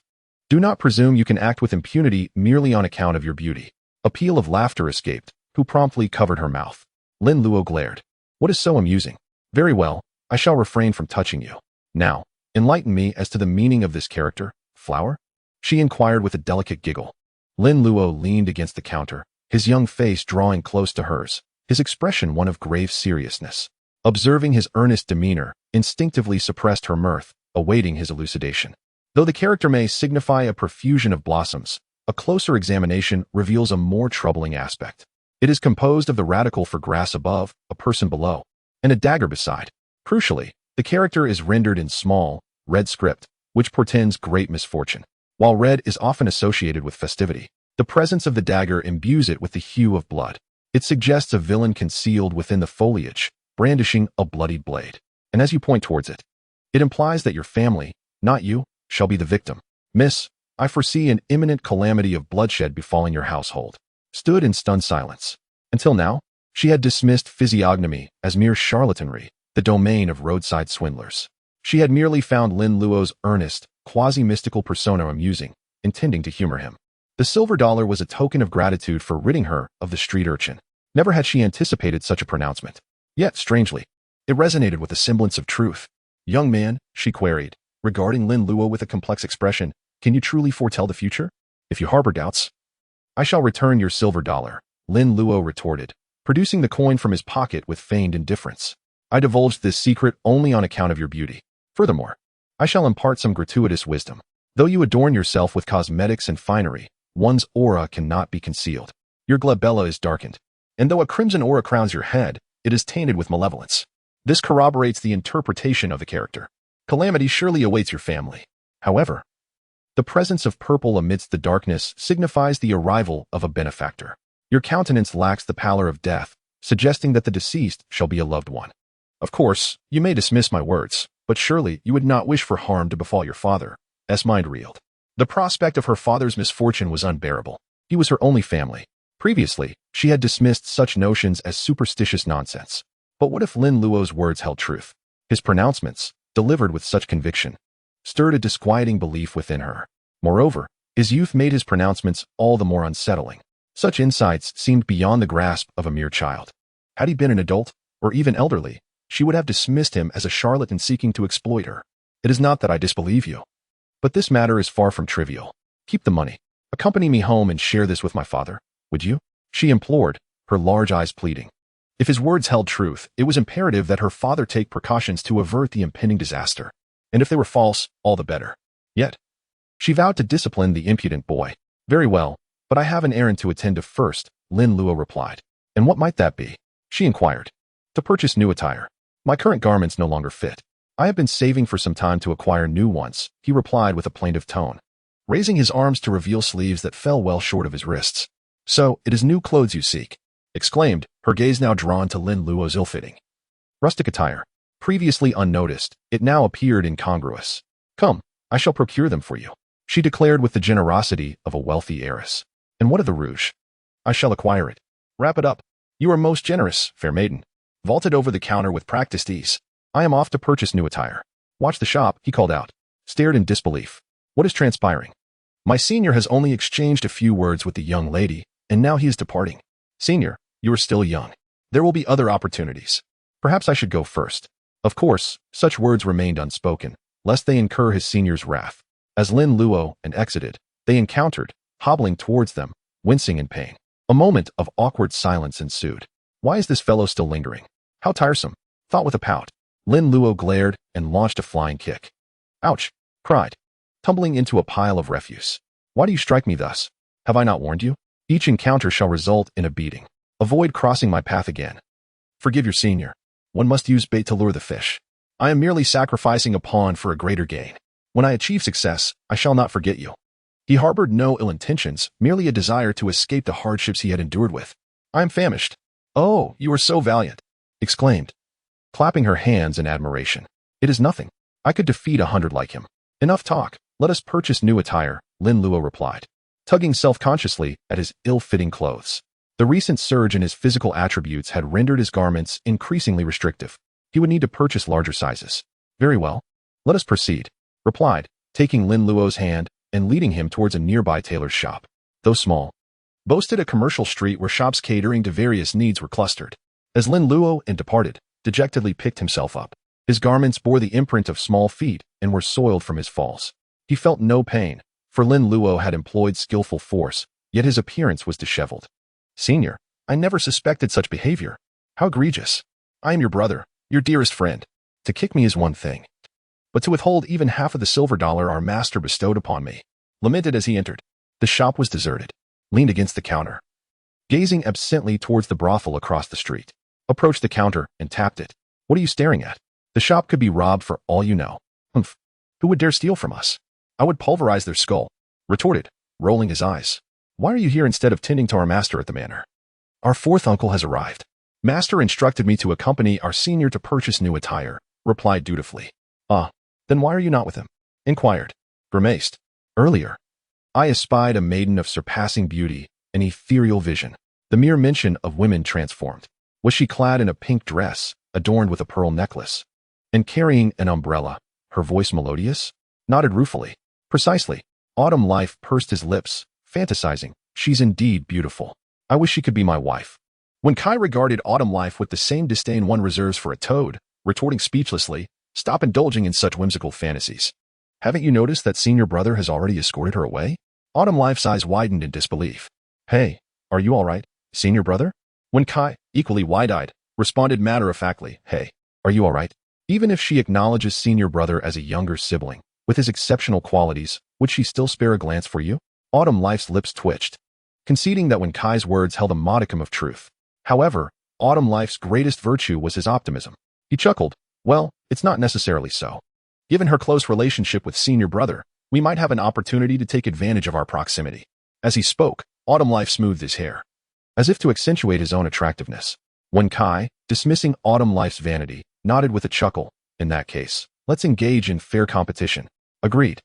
Do not presume you can act with impunity merely on account of your beauty. A peal of laughter escaped, who promptly covered her mouth. Lin Luo glared. What is so amusing? Very well, I shall refrain from touching you. Now, enlighten me as to the meaning of this character, flower? She inquired with a delicate giggle. Lin Luo leaned against the counter, his young face drawing close to hers, his expression one of grave seriousness. Observing his earnest demeanor, instinctively suppressed her mirth, awaiting his elucidation. Though the character may signify a profusion of blossoms, a closer examination reveals a more troubling aspect. It is composed of the radical for grass above, a person below, and a dagger beside. Crucially, the character is rendered in small, red script, which portends great misfortune. While red is often associated with festivity, the presence of the dagger imbues it with the hue of blood. It suggests a villain concealed within the foliage, brandishing a bloodied blade. And as you point towards it, it implies that your family, not you, shall be the victim. Miss, I foresee an imminent calamity of bloodshed befalling your household. Stood in stunned silence. Until now, she had dismissed physiognomy as mere charlatanry, the domain of roadside swindlers. She had merely found Lin Luo's earnest, quasi-mystical persona amusing, intending to humor him. The silver dollar was a token of gratitude for ridding her of the street urchin. Never had she anticipated such a pronouncement. Yet, strangely, it resonated with a semblance of truth. Young man, she queried, regarding Lin Luo with a complex expression, can you truly foretell the future? If you harbor doubts, I shall return your silver dollar, Lin Luo retorted, producing the coin from his pocket with feigned indifference. I divulged this secret only on account of your beauty. Furthermore, I shall impart some gratuitous wisdom. Though you adorn yourself with cosmetics and finery, one's aura cannot be concealed. Your glabella is darkened, and though a crimson aura crowns your head, it is tainted with malevolence. This corroborates the interpretation of the character. Calamity surely awaits your family. However, the presence of purple amidst the darkness signifies the arrival of a benefactor. Your countenance lacks the pallor of death, suggesting that the deceased shall be a loved one. Of course, you may dismiss my words, but surely you would not wish for harm to befall your father. S. mind reeled. The prospect of her father's misfortune was unbearable. He was her only family. Previously, she had dismissed such notions as superstitious nonsense. But what if Lin Luo's words held truth? His pronouncements, delivered with such conviction, stirred a disquieting belief within her. Moreover, his youth made his pronouncements all the more unsettling. Such insights seemed beyond the grasp of a mere child. Had he been an adult, or even elderly, she would have dismissed him as a charlatan seeking to exploit her. It is not that I disbelieve you, but this matter is far from trivial. Keep the money. Accompany me home and share this with my father, would you? She implored, her large eyes pleading. If his words held truth, it was imperative that her father take precautions to avert the impending disaster. And if they were false, all the better. Yet, she vowed to discipline the impudent boy. Very well, but I have an errand to attend to first, Lin Luo replied. And what might that be? She inquired. To purchase new attire. My current garments no longer fit. I have been saving for some time to acquire new ones, he replied with a plaintive tone, raising his arms to reveal sleeves that fell well short of his wrists. So, it is new clothes you seek, exclaimed, her gaze now drawn to Lin Luo's ill-fitting, rustic attire. Previously unnoticed, it now appeared incongruous. Come, I shall procure them for you, she declared with the generosity of a wealthy heiress. And what of the rouge? I shall acquire it. Wrap it up. You are most generous, fair maiden. Vaulted over the counter with practiced ease. I am off to purchase new attire. Watch the shop, he called out, stared in disbelief. What is transpiring? My senior has only exchanged a few words with the young lady, and now he is departing. Senior, you are still young. There will be other opportunities. Perhaps I should go first. Of course, such words remained unspoken, lest they incur his senior's wrath. As Lin Luo and exited, they encountered, hobbling towards them, wincing in pain. A moment of awkward silence ensued. Why is this fellow still lingering? How tiresome, thought with a pout. Lin Luo glared and launched a flying kick. Ouch, cried, tumbling into a pile of refuse. Why do you strike me thus? Have I not warned you? Each encounter shall result in a beating. Avoid crossing my path again. Forgive your senior. One must use bait to lure the fish. I am merely sacrificing a pawn for a greater gain. When I achieve success, I shall not forget you. He harbored no ill intentions, merely a desire to escape the hardships he had endured with. I am famished. Oh, you are so valiant, exclaimed, clapping her hands in admiration. It is nothing. I could defeat 100 like him. Enough talk. Let us purchase new attire, Lin Luo replied, tugging self-consciously at his ill-fitting clothes. The recent surge in his physical attributes had rendered his garments increasingly restrictive. He would need to purchase larger sizes. Very well. Let us proceed, replied, taking Lin Luo's hand and leading him towards a nearby tailor's shop. Though small, boasted a commercial street where shops catering to various needs were clustered. As Lin Luo departed, dejectedly picked himself up. His garments bore the imprint of small feet and were soiled from his falls. He felt no pain, for Lin Luo had employed skillful force, yet his appearance was disheveled. Senior, I never suspected such behavior. How egregious. I am your brother, your dearest friend. To kick me is one thing, but to withhold even half of the silver dollar our master bestowed upon me," lamented as he entered. The shop was deserted. Leaned against the counter, gazing absently towards the brothel across the street. Approached the counter and tapped it. "What are you staring at? The shop could be robbed for all you know." "Humph. Who would dare steal from us? I would pulverize their skull," retorted, rolling his eyes. "Why are you here instead of tending to our master at the manor?" "Our fourth uncle has arrived. Master instructed me to accompany our senior to purchase new attire," replied dutifully. "Ah, then why are you not with him?" inquired, grimaced. "Earlier, I espied a maiden of surpassing beauty, an ethereal vision. The mere mention of women transformed. Was she clad in a pink dress, adorned with a pearl necklace, and carrying an umbrella, her voice melodious?" Nodded ruefully. "Precisely." Autumn Life pursed his lips, fantasizing. "She's indeed beautiful. I wish she could be my wife." When Kai regarded Autumn Life with the same disdain one reserves for a toad, retorting speechlessly, "Stop indulging in such whimsical fantasies. Haven't you noticed that senior brother has already escorted her away?" Autumn Life's eyes widened in disbelief. "Hey, are you all right, senior brother?" When Kai, equally wide-eyed, responded matter-of-factly, "Hey, are you all right?" Even if she acknowledges senior brother as a younger sibling, with his exceptional qualities, would she still spare a glance for you? Autumn Life's lips twitched, conceding that when Kai's words held a modicum of truth. However, Autumn Life's greatest virtue was his optimism. He chuckled. "Well, it's not necessarily so. Given her close relationship with senior brother, we might have an opportunity to take advantage of our proximity." As he spoke, Autumn Life smoothed his hair, as if to accentuate his own attractiveness. When Kai, dismissing Autumn Life's vanity, nodded with a chuckle, "In that case, let's engage in fair competition." "Agreed."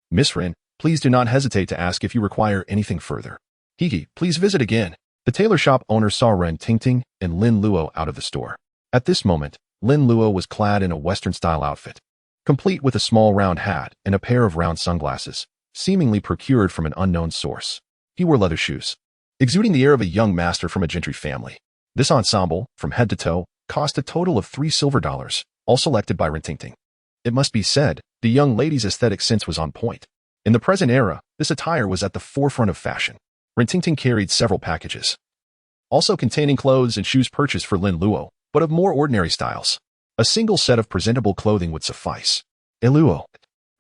"Miss Rin, please do not hesitate to ask if you require anything further." "He, please visit again." The tailor shop owner saw Ren Tingting and Lin Luo out of the store. At this moment, Lin Luo was clad in a Western-style outfit, complete with a small round hat and a pair of round sunglasses, seemingly procured from an unknown source. He wore leather shoes, exuding the air of a young master from a gentry family. This ensemble, from head to toe, cost a total of $3 silver, all selected by Ren Tingting. It must be said, the young lady's aesthetic sense was on point. In the present era, this attire was at the forefront of fashion. Ren Tingting carried several packages, also containing clothes and shoes purchased for Lin Luo, but of more ordinary styles. A single set of presentable clothing would suffice. "Luo,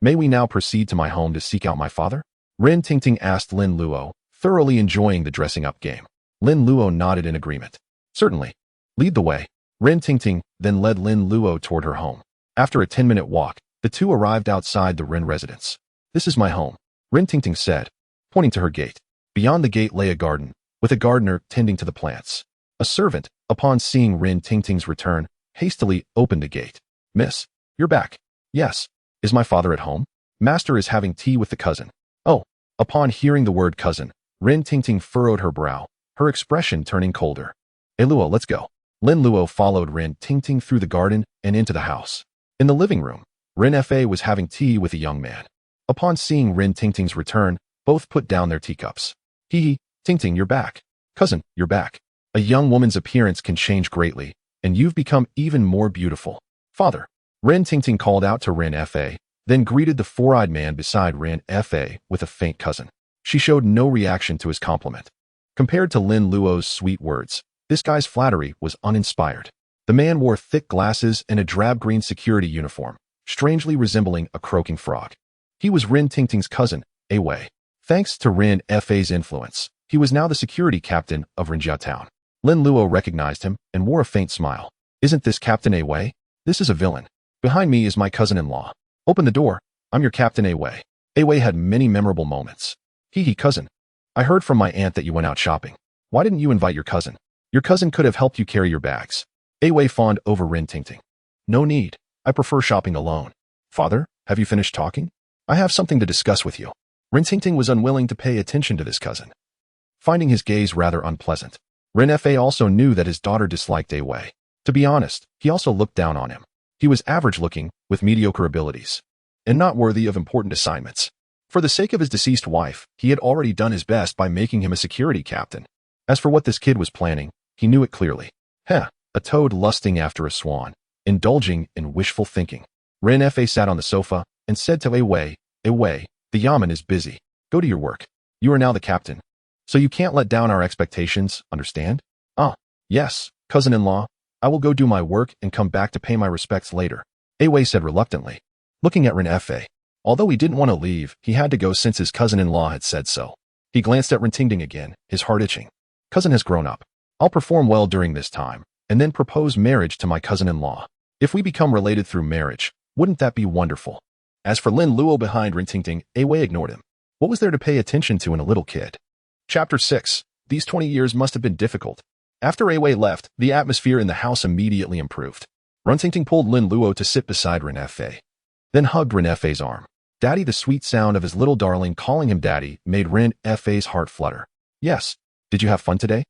may we now proceed to my home to seek out my father?" Ren Tingting asked Lin Luo, thoroughly enjoying the dressing-up game. Lin Luo nodded in agreement. "Certainly. Lead the way." Ren Tingting then led Lin Luo toward her home. After a 10-minute walk, the two arrived outside the Ren residence. "This is my home," Ren Tingting said, pointing to her gate. Beyond the gate lay a garden, with a gardener tending to the plants. A servant, upon seeing Ren Tingting's return, hastily opened the gate. "Miss, you're back." "Yes. Is my father at home?" "Master is having tea with the cousin." "Oh." Upon hearing the word cousin, Ren Tingting furrowed her brow, her expression turning colder. "Luo, let's go." Lin Luo followed Ren Tingting through the garden and into the house. In the living room, Ren Fa was having tea with a young man. Upon seeing Ren Tingting's return, both put down their teacups. "He, Tingting, you're back." "Cousin, you're back. A young woman's appearance can change greatly, and you've become even more beautiful." "Father." Ren Tingting called out to Ren Fa, then greeted the four-eyed man beside Ren Fa with a faint cousin. She showed no reaction to his compliment. Compared to Lin Luo's sweet words, this guy's flattery was uninspired. The man wore thick glasses and a drab-green security uniform, strangely resembling a croaking frog. He was Ren Tingting's cousin, Wei. Thanks to Ren Fa's influence, he was now the security captain of Renjia Town. Lin Luo recognized him and wore a faint smile. "Isn't this Captain Wei? This is a villain. Behind me is my cousin-in-law. Open the door. I'm your Captain Wei." Wei had many memorable moments. "He, cousin. I heard from my aunt that you went out shopping. Why didn't you invite your cousin? Your cousin could have helped you carry your bags." Wei fawned over Ren Tingting. "No need. I prefer shopping alone." "Father, have you finished talking? I have something to discuss with you." Ren Tingting was unwilling to pay attention to this cousin, finding his gaze rather unpleasant. Ren Fa also knew that his daughter disliked Wei. To be honest, he also looked down on him. He was average-looking, with mediocre abilities, and not worthy of important assignments. For the sake of his deceased wife, he had already done his best by making him a security captain. As for what this kid was planning, he knew it clearly. A toad lusting after a swan, indulging in wishful thinking. Ren Fa sat on the sofa and said to Wei, "The yamen is busy. Go to your work. You are now the captain, so you can't let down our expectations, understand?" "Ah, yes, cousin-in-law. I will go do my work and come back to pay my respects later, Wei said reluctantly, looking at Ren Fa. Although he didn't want to leave, he had to go since his cousin-in-law had said so. He glanced at Ren Tingting again, his heart itching. Cousin has grown up. I'll perform well during this time, and then propose marriage to my cousin-in-law. If we become related through marriage, wouldn't that be wonderful? As for Lin Luo behind Ren Tingting, Wei ignored him. What was there to pay attention to in a little kid? Chapter 6. These 20 years must have been difficult. After Wei left, the atmosphere in the house immediately improved. Ren Tingting pulled Lin Luo to sit beside Ren Fa, then hugged Ren Fa's arm. Daddy, the sweet sound of his little darling calling him daddy made Ren Fa's heart flutter. Yes. Did you have fun today?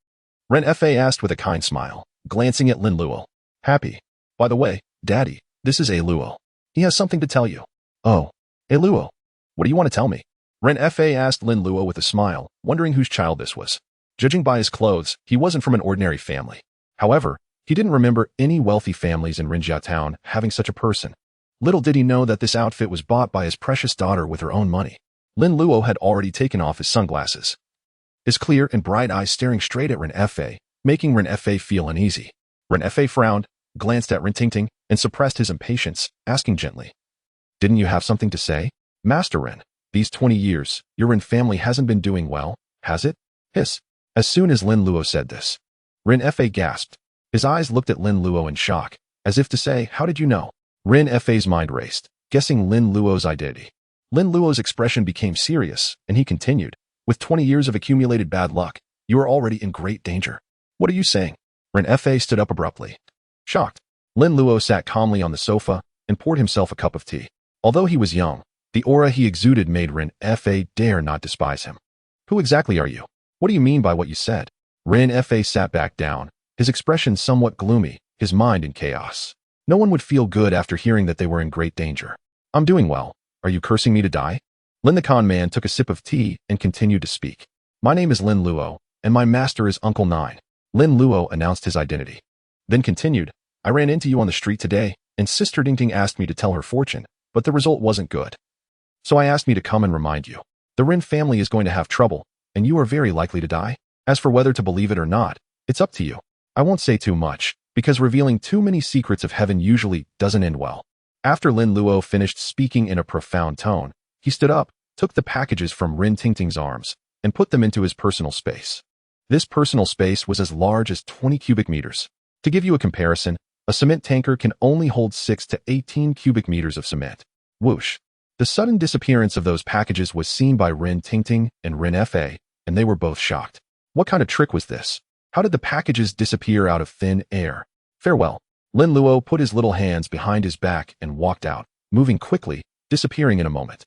Ren Fa asked with a kind smile, glancing at Lin Luo. Happy. By the way, Daddy, this is Luo. He has something to tell you. Oh, Luo. What do you want to tell me? Ren Fa asked Lin Luo with a smile, wondering whose child this was. Judging by his clothes, he wasn't from an ordinary family. However, he didn't remember any wealthy families in Rinjiao Town having such a person. Little did he know that this outfit was bought by his precious daughter with her own money. Lin Luo had already taken off his sunglasses, his clear and bright eyes staring straight at Ren Fa, making Ren Fa feel uneasy. Ren Fa frowned, glanced at Ren Tingting, and suppressed his impatience, asking gently, Didn't you have something to say? Master Ren, these 20 years, your Ren family hasn't been doing well, has it? Hiss. As soon as Lin Luo said this, Ren Fa gasped. His eyes looked at Lin Luo in shock, as if to say, How did you know? Ren Fa's mind raced, guessing Lin Luo's identity. Lin Luo's expression became serious, and he continued, With 20 years of accumulated bad luck, you are already in great danger. What are you saying? Ren Fa stood up abruptly. Shocked, Lin Luo sat calmly on the sofa and poured himself a cup of tea. Although he was young, the aura he exuded made Ren Fa dare not despise him. Who exactly are you? What do you mean by what you said? Ren Fa sat back down, his expression somewhat gloomy, his mind in chaos. No one would feel good after hearing that they were in great danger. I'm doing well. Are you cursing me to die? Lin the con man took a sip of tea and continued to speak. My name is Lin Luo, and my master is Uncle 9. Lin Luo announced his identity. Then continued, I ran into you on the street today, and Sister Dingting asked me to tell her fortune, but the result wasn't good. So I asked me to come and remind you. The Ren family is going to have trouble, and you are very likely to die. As for whether to believe it or not, it's up to you. I won't say too much, because revealing too many secrets of heaven usually doesn't end well. After Lin Luo finished speaking in a profound tone, he stood up, took the packages from Ren Tingting's arms, and put them into his personal space. This personal space was as large as 20 cubic meters. To give you a comparison, a cement tanker can only hold 6 to 18 cubic meters of cement. Whoosh. The sudden disappearance of those packages was seen by Ren Tingting and Ren Fa, and they were both shocked. What kind of trick was this? How did the packages disappear out of thin air? Farewell. Lin Luo put his little hands behind his back and walked out, moving quickly, disappearing in a moment.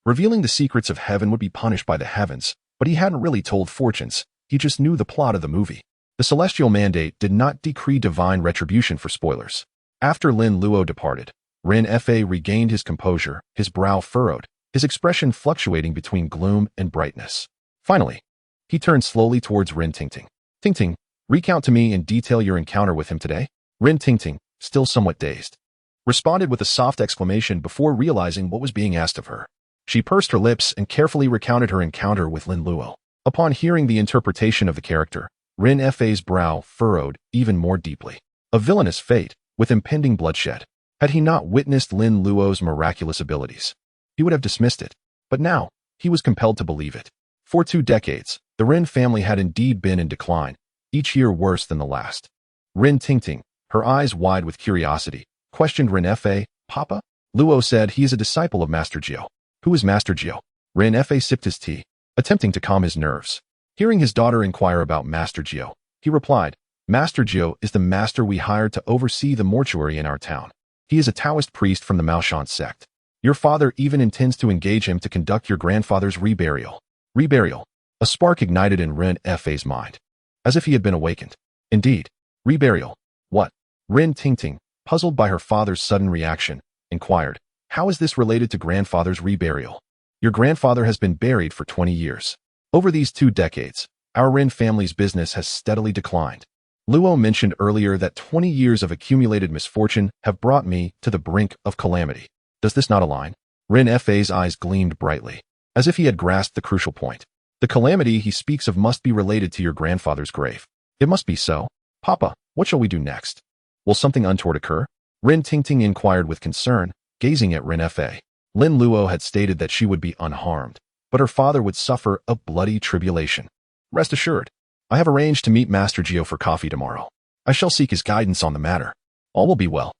Revealing the secrets of heaven would be punished by the heavens, but he hadn't really told fortunes, he just knew the plot of the movie. The celestial mandate did not decree divine retribution for spoilers. After Lin Luo departed, Ren Fa regained his composure, his brow furrowed, his expression fluctuating between gloom and brightness. Finally, he turned slowly towards Ren Tingting. Tingting, recount to me in detail your encounter with him today. Ren Tingting, still somewhat dazed, responded with a soft exclamation before realizing what was being asked of her. She pursed her lips and carefully recounted her encounter with Lin Luo. Upon hearing the interpretation of the character, Ren Fa's brow furrowed even more deeply. A villainous fate, with impending bloodshed. Had he not witnessed Lin Luo's miraculous abilities, he would have dismissed it. But now, he was compelled to believe it. For 2 decades, the Ren family had indeed been in decline, each year worse than the last. Ren Tingting, her eyes wide with curiosity, questioned Ren Fa. Papa? Luo said he is a disciple of Master Jiu. Who is Master Jiu? Ren Fa sipped his tea, attempting to calm his nerves. Hearing his daughter inquire about Master Jiu, he replied, Master Jiu is the master we hired to oversee the mortuary in our town. He is a Taoist priest from the Maoshan sect. Your father even intends to engage him to conduct your grandfather's reburial. Reburial. A spark ignited in Ren Fa's mind, as if he had been awakened. Indeed. Reburial. What? Ren Tingting, puzzled by her father's sudden reaction, inquired, How is this related to grandfather's reburial? Your grandfather has been buried for 20 years. Over these 2 decades, our Ren family's business has steadily declined. Luo mentioned earlier that 20 years of accumulated misfortune have brought me to the brink of calamity. Does this not align? Ren Fa's eyes gleamed brightly, as if he had grasped the crucial point. The calamity he speaks of must be related to your grandfather's grave. It must be so. Papa, what shall we do next? Will something untoward occur? Rin Tingting inquired with concern, gazing at Rin Fa. Lin Luo had stated that she would be unharmed, but her father would suffer a bloody tribulation. Rest assured, I have arranged to meet Master Jiu for coffee tomorrow. I shall seek his guidance on the matter. All will be well.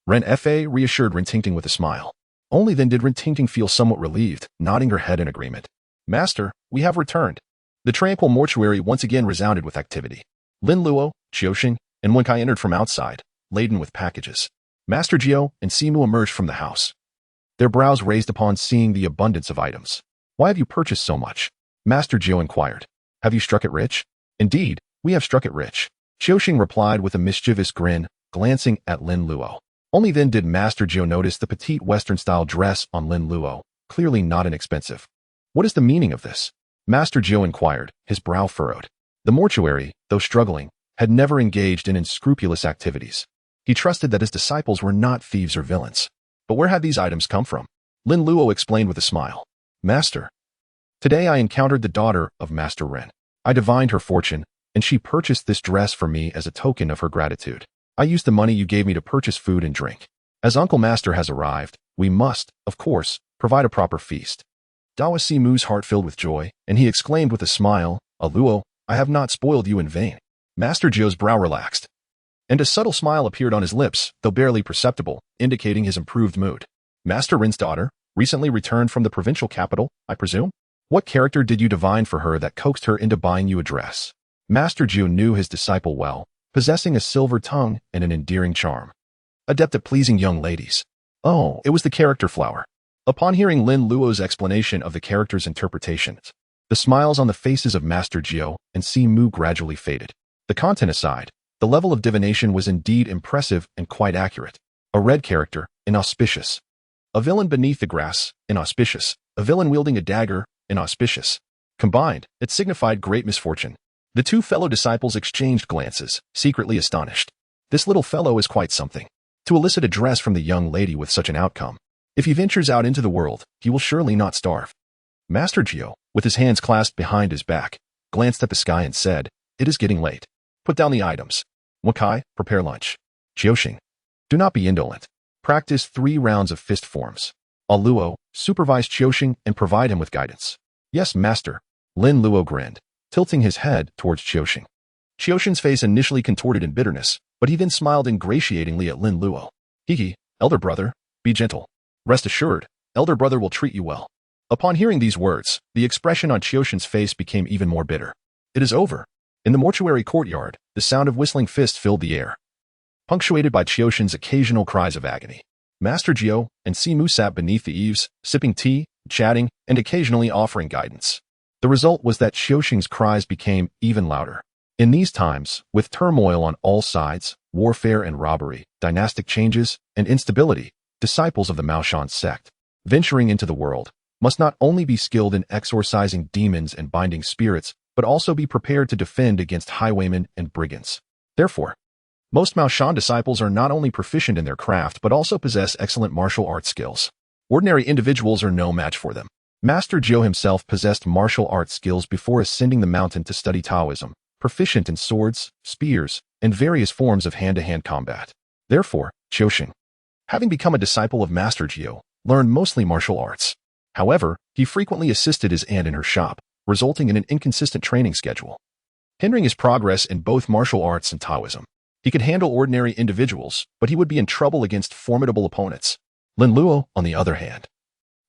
Ren Fa reassured Rin Tingting with a smile. Only then did Rin Tingting feel somewhat relieved, nodding her head in agreement. Master, we have returned. The tranquil mortuary once again resounded with activity. Lin Luo, Qiuxing, and Wenkai entered from outside, laden with packages. Master Jiu and Simu emerged from the house, their brows raised upon seeing the abundance of items. Why have you purchased so much? Master Jiu inquired. Have you struck it rich? Indeed, we have struck it rich. Qiuxing replied with a mischievous grin, glancing at Lin Luo. Only then did Master Jiu notice the petite Western-style dress on Lin Luo, clearly not inexpensive. What is the meaning of this? Master Jiu inquired, his brow furrowed. The mortuary, though struggling, had never engaged in unscrupulous activities. He trusted that his disciples were not thieves or villains. But where had these items come from? Lin Luo explained with a smile. Master, today I encountered the daughter of Master Ren. I divined her fortune, and she purchased this dress for me as a token of her gratitude. I used the money you gave me to purchase food and drink. As Uncle Master has arrived, we must, of course, provide a proper feast. Dawa Simu's heart filled with joy, and he exclaimed with a smile, Luo, I have not spoiled you in vain. Master Jiu's brow relaxed, and a subtle smile appeared on his lips, though barely perceptible, indicating his improved mood. Master Rin's daughter, recently returned from the provincial capital, I presume? What character did you divine for her that coaxed her into buying you a dress? Master Jiu knew his disciple well, possessing a silver tongue and an endearing charm. Adept at pleasing young ladies. Oh, it was the character flower. Upon hearing Lin Luo's explanation of the character's interpretations, the smiles on the faces of Master Jiu and Simu gradually faded. The content aside, the level of divination was indeed impressive and quite accurate. A red character, inauspicious. A villain beneath the grass, inauspicious. A villain wielding a dagger, inauspicious. Combined, it signified great misfortune. The two fellow disciples exchanged glances, secretly astonished. This little fellow is quite something. To elicit address from the young lady with such an outcome. If he ventures out into the world, he will surely not starve. Master Jiu, with his hands clasped behind his back, glanced at the sky and said, It is getting late. Put down the items. Wakai, prepare lunch. Qiuxing, do not be indolent. Practice 3 rounds of fist forms. Luo, supervise Qiuxing and provide him with guidance. Yes, master. Lin Luo grinned, tilting his head towards Qiuxing. Qiuxing's face initially contorted in bitterness, but he then smiled ingratiatingly at Lin Luo. Hee, elder brother, be gentle. Rest assured, elder brother will treat you well. Upon hearing these words, the expression on Qiuxing's face became even more bitter. It is over. In the mortuary courtyard, the sound of whistling fists filled the air, punctuated by Qiuxing's occasional cries of agony. Master Jiu and Simu sat beneath the eaves, sipping tea, chatting, and occasionally offering guidance. The result was that Qiuxing's cries became even louder. In these times, with turmoil on all sides, warfare and robbery, dynastic changes, and instability, disciples of the Maoshan sect, venturing into the world, must not only be skilled in exorcising demons and binding spirits, but also be prepared to defend against highwaymen and brigands. Therefore, most Maoshan disciples are not only proficient in their craft but also possess excellent martial arts skills. Ordinary individuals are no match for them. Master Jiu himself possessed martial arts skills before ascending the mountain to study Taoism, proficient in swords, spears, and various forms of hand-to-hand combat. Therefore, Qiuxing, having become a disciple of Master Jiu, learned mostly martial arts. However, he frequently assisted his aunt in her shop, resulting in an inconsistent training schedule, hindering his progress in both martial arts and Taoism. He could handle ordinary individuals, but he would be in trouble against formidable opponents. Lin Luo, on the other hand,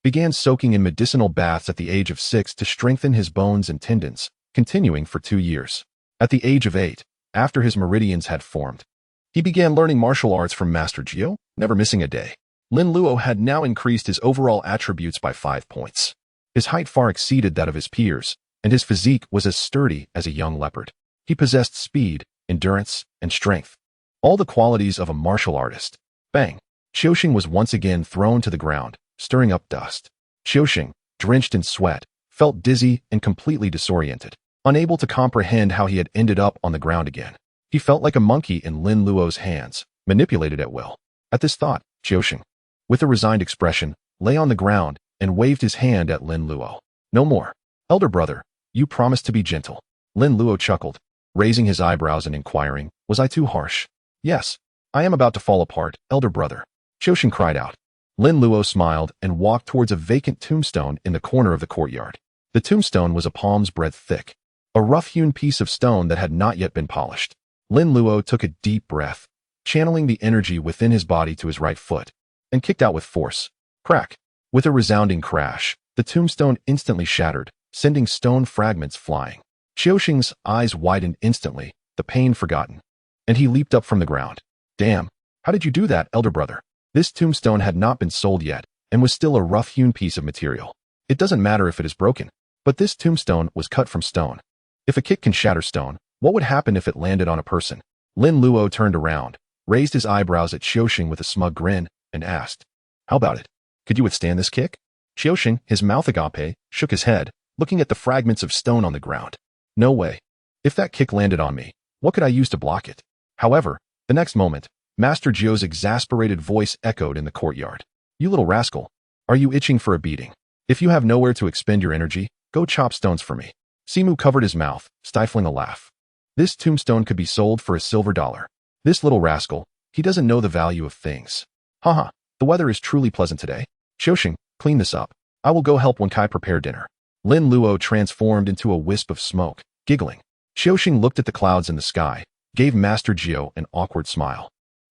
began soaking in medicinal baths at the age of 6 to strengthen his bones and tendons, continuing for 2 years. At the age of 8, after his meridians had formed, he began learning martial arts from Master Jiu, never missing a day. Lin Luo had now increased his overall attributes by 5 points. His height far exceeded that of his peers, and his physique was as sturdy as a young leopard. He possessed speed, endurance, and strength, all the qualities of a martial artist. Bang! Qiuxing was once again thrown to the ground, stirring up dust. Qiuxing, drenched in sweat, felt dizzy and completely disoriented, unable to comprehend how he had ended up on the ground again. He felt like a monkey in Lin Luo's hands, manipulated at will. At this thought, Qiuxing, with a resigned expression, lay on the ground and waved his hand at Lin Luo. No more. Elder brother, you promised to be gentle. Lin Luo chuckled, raising his eyebrows and inquiring, was I too harsh? Yes. I am about to fall apart, elder brother. Qian cried out. Lin Luo smiled and walked towards a vacant tombstone in the corner of the courtyard. The tombstone was a palm's breadth thick, a rough-hewn piece of stone that had not yet been polished. Lin Luo took a deep breath, channeling the energy within his body to his right foot, and kicked out with force. Crack! With a resounding crash, the tombstone instantly shattered, sending stone fragments flying. Qian's eyes widened instantly, the pain forgotten, and he leaped up from the ground. Damn! How did you do that, elder brother? This tombstone had not been sold yet, and was still a rough-hewn piece of material. It doesn't matter if it is broken, but this tombstone was cut from stone. If a kick can shatter stone, what would happen if it landed on a person? Lin Luo turned around, raised his eyebrows at Qian with a smug grin, and asked, How about it? Could you withstand this kick? Qian, his mouth agape, shook his head, looking at the fragments of stone on the ground. No way. If that kick landed on me, what could I use to block it? However, the next moment, Master Jiu's exasperated voice echoed in the courtyard. You little rascal. Are you itching for a beating? If you have nowhere to expend your energy, go chop stones for me. Simu covered his mouth, stifling a laugh. This tombstone could be sold for $1. This little rascal, he doesn't know the value of things. Haha, the weather is truly pleasant today. Qian, clean this up. I will go help Kai prepare dinner. Lin Luo transformed into a wisp of smoke, giggling. Qian looked at the clouds in the sky, gave Master Jiu an awkward smile,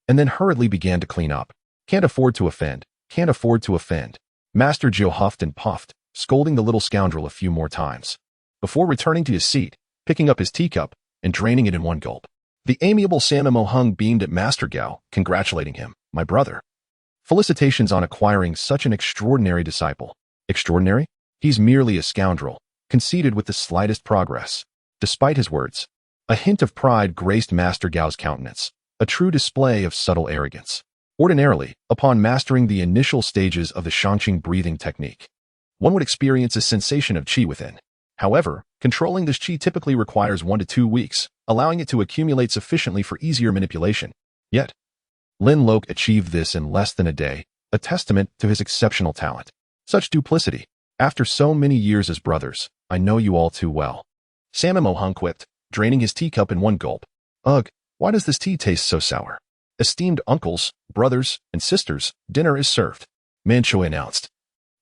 and then hurriedly began to clean up. Can't afford to offend. Can't afford to offend. Master Jiu huffed and puffed, scolding the little scoundrel a few more times, before returning to his seat, picking up his teacup, and draining it in one gulp. The amiable Sammo Hung beamed at Master Gao, congratulating him. My brother. Felicitations on acquiring such an extraordinary disciple. Extraordinary? He's merely a scoundrel, conceited with the slightest progress. Despite his words, a hint of pride graced Master Gao's countenance, a true display of subtle arrogance. Ordinarily, upon mastering the initial stages of the Tongtian breathing technique, one would experience a sensation of qi within. However, controlling this qi typically requires 1 to 2 weeks, allowing it to accumulate sufficiently for easier manipulation. Yet, Lin Luo achieved this in less than a day, a testament to his exceptional talent. Such duplicity. After so many years as brothers, I know you all too well. Sammo Hung quipped, draining his teacup in one gulp. Ugh, why does this tea taste so sour? Esteemed uncles, brothers, and sisters, dinner is served, Manchoi announced.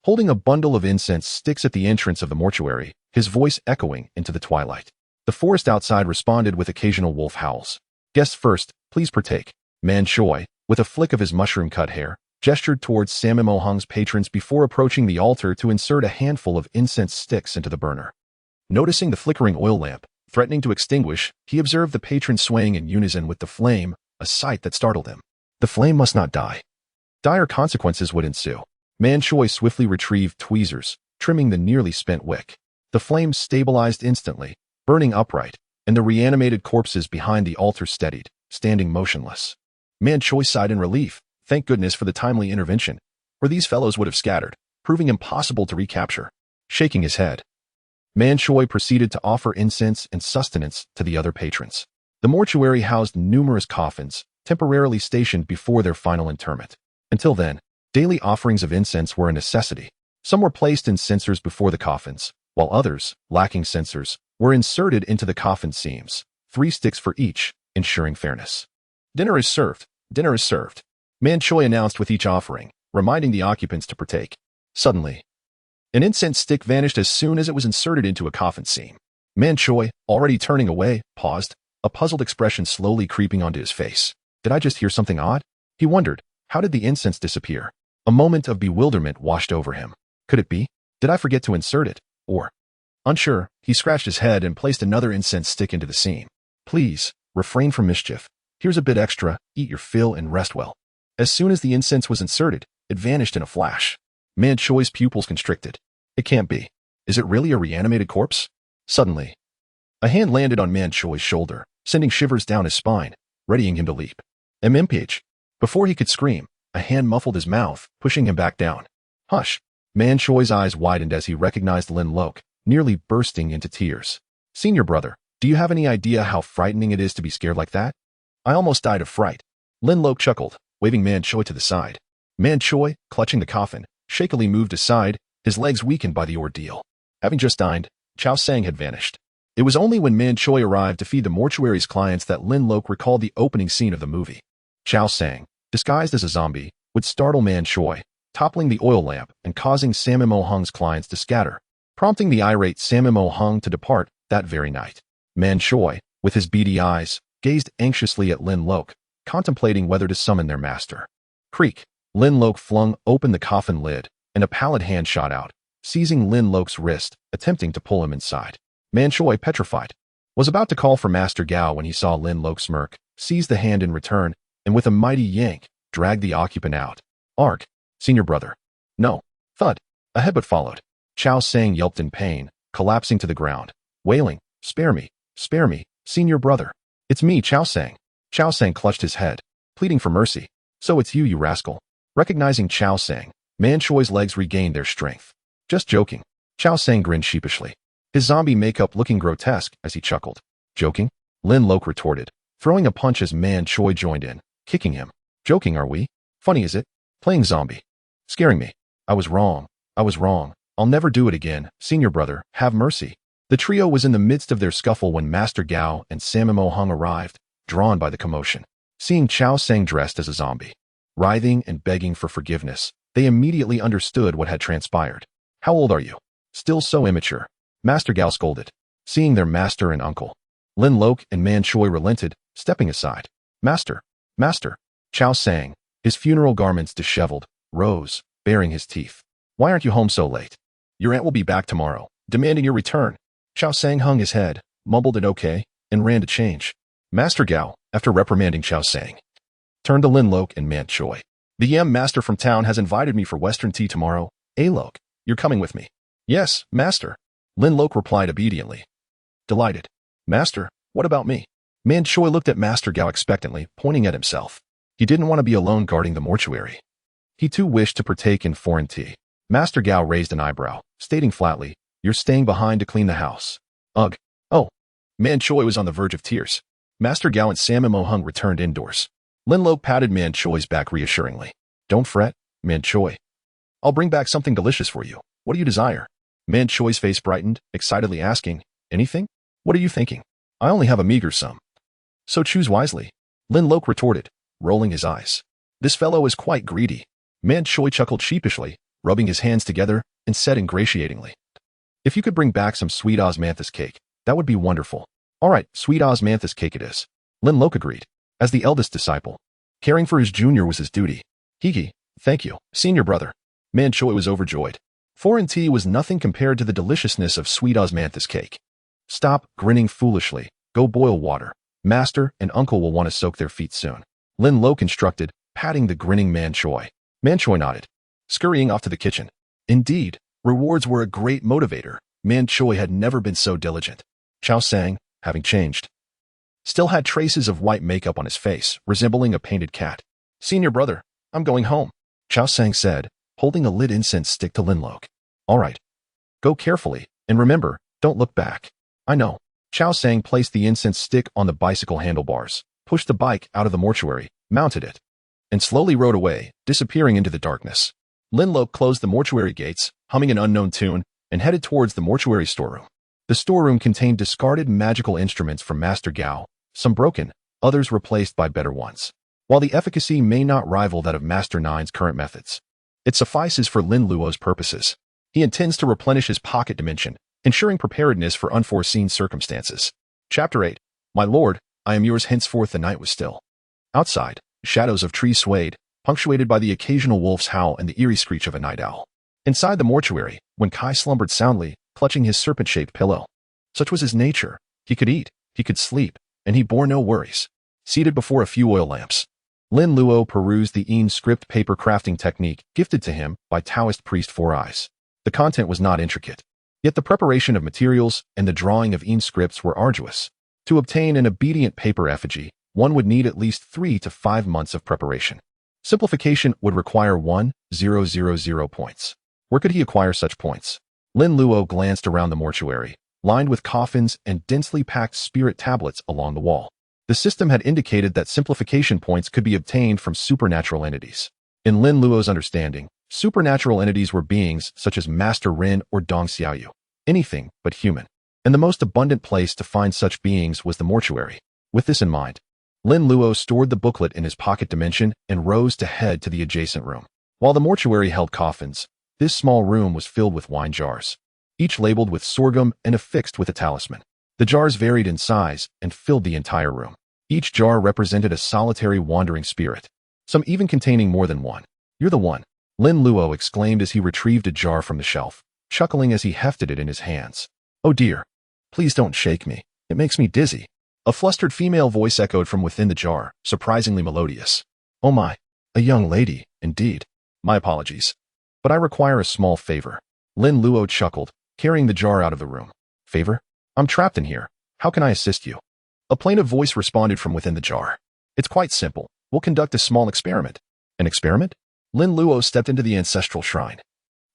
Holding a bundle of incense sticks at the entrance of the mortuary, his voice echoing into the twilight. The forest outside responded with occasional wolf howls. Guests first, please partake. Manchoi, with a flick of his mushroom-cut hair, gestured towards Sammo Hung's patrons before approaching the altar to insert a handful of incense sticks into the burner. Noticing the flickering oil lamp, threatening to extinguish, he observed the patrons swaying in unison with the flame, a sight that startled him. The flame must not die. Dire consequences would ensue. Manchoi swiftly retrieved tweezers, trimming the nearly spent wick. The flame stabilized instantly, burning upright, and the reanimated corpses behind the altar steadied, standing motionless. Manchoi sighed in relief. Thank goodness for the timely intervention, or these fellows would have scattered, proving impossible to recapture. Shaking his head, Manchoi proceeded to offer incense and sustenance to the other patrons. The mortuary housed numerous coffins, temporarily stationed before their final interment. Until then, daily offerings of incense were a necessity. Some were placed in censers before the coffins, while others, lacking censers, were inserted into the coffin seams, 3 sticks for each, ensuring fairness. Dinner is served. Dinner is served. Manchoi announced with each offering, reminding the occupants to partake. Suddenly, an incense stick vanished as soon as it was inserted into a coffin seam. Manchoi, already turning away, paused, a puzzled expression slowly creeping onto his face. Did I just hear something odd? He wondered, how did the incense disappear? A moment of bewilderment washed over him. Could it be? Did I forget to insert it? Or? Unsure, he scratched his head and placed another incense stick into the seam. Please, refrain from mischief. Here's a bit extra, eat your fill and rest well. As soon as the incense was inserted, it vanished in a flash. Manchoi's pupils constricted. It can't be. Is it really a reanimated corpse? Suddenly, a hand landed on Manchoi's shoulder, sending shivers down his spine, readying him to leap. MMPH. Before he could scream, a hand muffled his mouth, pushing him back down. Hush. Manchoi's eyes widened as he recognized Lin Luo, nearly bursting into tears. Senior brother, do you have any idea how frightening it is to be scared like that? I almost died of fright. Lin Luo chuckled, waving Manchoi to the side. Manchoi, clutching the coffin, shakily moved aside, his legs weakened by the ordeal. Having just dined, Chao Sang had vanished. It was only when Manchoi arrived to feed the mortuary's clients that Lin Luo recalled the opening scene of the movie. Chao Sang, disguised as a zombie, would startle Man Choi, toppling the oil lamp and causing Sammo Hung's clients to scatter, prompting the irate Sammo Hung to depart that very night. Man Choi, with his beady eyes, gazed anxiously at Lin Luo, contemplating whether to summon their master. Creak! Lin Luo flung open the coffin lid, and a pallid hand shot out, seizing Lin Luo's wrist, attempting to pull him inside. Man Choi, petrified, was about to call for Master Gao when he saw Lin Luo smirk, seized the hand in return, and with a mighty yank, dragged the occupant out. Arg! Senior brother. No. Thud. A headbutt followed. Chao Sang yelped in pain, collapsing to the ground, wailing, Spare me, senior brother. It's me, Chao Sang. Chao Sang clutched his head, pleading for mercy. So it's you rascal. Recognizing Chao Sang, Man Choi's legs regained their strength. Just joking. Chao Sang grinned sheepishly, his zombie makeup looking grotesque as he chuckled. Joking? Lin Luo retorted, throwing a punch as Man Choi joined in, kicking him. Joking, are we? Funny, is it? Playing zombie. Scaring me. I was wrong. I'll never do it again. Senior brother, have mercy. The trio was in the midst of their scuffle when Master Gao and Sammo Hung arrived, drawn by the commotion. Seeing Chao Sang dressed as a zombie, writhing and begging for forgiveness, they immediately understood what had transpired. How old are you? Still so immature. Master Gao scolded. Seeing their master and uncle, Lin Luo and Man Choi relented, stepping aside. Master. Chao Sang, his funeral garments disheveled, rose, baring his teeth. Why aren't you home so late? Your aunt will be back tomorrow, demanding your return. Chao Sang hung his head, mumbled an okay, and ran to change. Master Gao, after reprimanding Chao Sang, turned to Lin Luo and Man Choi. The Yam master from town has invited me for Western tea tomorrow. Luo, you're coming with me. Yes, master. Lin Luo replied obediently. Delighted. Master, what about me? Man Choi looked at Master Gao expectantly, pointing at himself. He didn't want to be alone guarding the mortuary. He too wished to partake in foreign tea. Master Gao raised an eyebrow, stating flatly, You're staying behind to clean the house. Ugh. Oh. Man Choi was on the verge of tears. Master Gao and Sammo Hung returned indoors. Lin Luo patted Man Choi's back reassuringly. Don't fret, Man Choi. I'll bring back something delicious for you. What do you desire? Man Choi's face brightened, excitedly asking, Anything? What are you thinking? I only have a meager sum. So choose wisely. Lin Luo retorted, rolling his eyes. This fellow is quite greedy. Man Choi chuckled sheepishly, rubbing his hands together, and said ingratiatingly, If you could bring back some sweet osmanthus cake, that would be wonderful. All right, sweet osmanthus cake it is. Lin Luo agreed. As the eldest disciple, caring for his junior was his duty. Hiki, thank you, senior brother. Man Choi was overjoyed. Foreign tea was nothing compared to the deliciousness of sweet osmanthus cake. Stop grinning foolishly. Go boil water. Master and uncle will want to soak their feet soon. Lin Luo instructed, patting the grinning Man Choi. Man Choi nodded, scurrying off to the kitchen. Indeed, rewards were a great motivator. Man Choi had never been so diligent. Chao Sang, having changed, still had traces of white makeup on his face, resembling a painted cat. Senior brother, I'm going home, Chao Sang said, holding a lit incense stick to Lin Luo. All right. Go carefully, and remember, don't look back. I know. Chao Sang placed the incense stick on the bicycle handlebars, pushed the bike out of the mortuary, mounted it, and slowly rode away, disappearing into the darkness. Lin Luo closed the mortuary gates, humming an unknown tune, and headed towards the mortuary storeroom. The storeroom contained discarded magical instruments from Master Gao, some broken, others replaced by better ones. While the efficacy may not rival that of Master Nine's current methods, it suffices for Lin Luo's purposes. He intends to replenish his pocket dimension, ensuring preparedness for unforeseen circumstances. Chapter 8. My lord, I am yours henceforth. The night was still. Outside, shadows of trees swayed, punctuated by the occasional wolf's howl and the eerie screech of a night owl. Inside the mortuary, when Kai slumbered soundly, clutching his serpent-shaped pillow. Such was his nature. He could eat, he could sleep, and he bore no worries. Seated before a few oil lamps, Lin Luo perused the script paper crafting technique gifted to him by Taoist priest Four Eyes. The content was not intricate, yet the preparation of materials and the drawing of scripts were arduous. To obtain an obedient paper effigy, one would need at least 3 to 5 months of preparation. Simplification would require 1,000 points. Where could he acquire such points? Lin Luo glanced around the mortuary, lined with coffins and densely packed spirit tablets along the wall. The system had indicated that simplification points could be obtained from supernatural entities. In Lin Luo's understanding, supernatural entities were beings such as Master Rin or Dong Xiaoyu, anything but human. And the most abundant place to find such beings was the mortuary. With this in mind, Lin Luo stored the booklet in his pocket dimension and rose to head to the adjacent room. While the mortuary held coffins, this small room was filled with wine jars, each labeled with sorghum and affixed with a talisman. The jars varied in size and filled the entire room. Each jar represented a solitary wandering spirit, some even containing more than one. "You're the one," Lin Luo exclaimed as he retrieved a jar from the shelf, chuckling as he hefted it in his hands. "Oh dear. Please don't shake me. It makes me dizzy." A flustered female voice echoed from within the jar, surprisingly melodious. "Oh my, a young lady, indeed. My apologies. But I require a small favor." Lin Luo chuckled, carrying the jar out of the room. "Favor? I'm trapped in here. How can I assist you?" A plaintive voice responded from within the jar. "It's quite simple. We'll conduct a small experiment." "An experiment?" Lin Luo stepped into the ancestral shrine,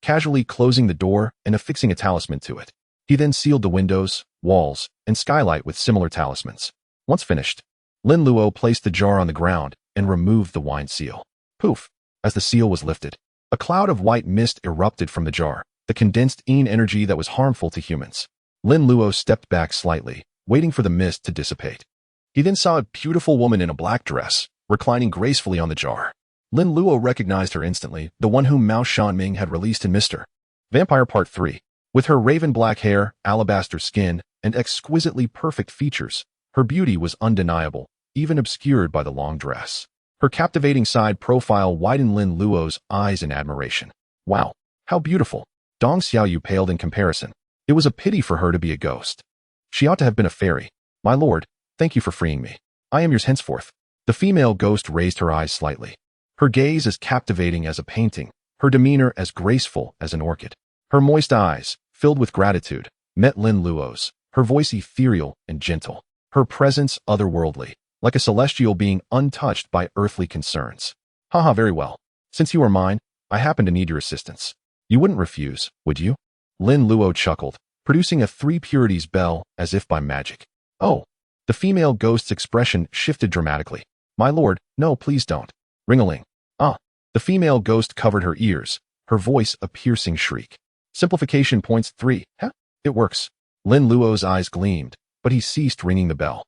casually closing the door and affixing a talisman to it. He then sealed the windows, walls, and skylight with similar talismans. Once finished, Lin Luo placed the jar on the ground and removed the wine seal. Poof! As the seal was lifted, a cloud of white mist erupted from the jar, the condensed Qian energy that was harmful to humans. Lin Luo stepped back slightly, waiting for the mist to dissipate. He then saw a beautiful woman in a black dress, reclining gracefully on the jar. Lin Luo recognized her instantly, the one whom Mao Shanming had released in Mr. Vampire Part 3. With her raven black hair, alabaster skin, and exquisitely perfect features, her beauty was undeniable, even obscured by the long dress. Her captivating side profile widened Lin Luo's eyes in admiration. "Wow, how beautiful." Dong Xiaoyu paled in comparison. It was a pity for her to be a ghost. She ought to have been a fairy. "My lord, thank you for freeing me. I am yours henceforth." The female ghost raised her eyes slightly. Her gaze as captivating as a painting, her demeanor as graceful as an orchid. Her moist eyes, filled with gratitude, met Lin Luo's, her voice ethereal and gentle, her presence otherworldly, like a celestial being untouched by earthly concerns. "Haha, very well. Since you are mine, I happen to need your assistance. You wouldn't refuse, would you?" Lin Luo chuckled, producing a 3 purities bell as if by magic. "Oh." The female ghost's expression shifted dramatically. "My lord, no, please don't." Ring-a-ling. "Ah." The female ghost covered her ears, her voice a piercing shriek. Simplification points 3. Huh? It works. Lin Luo's eyes gleamed, but he ceased ringing the bell.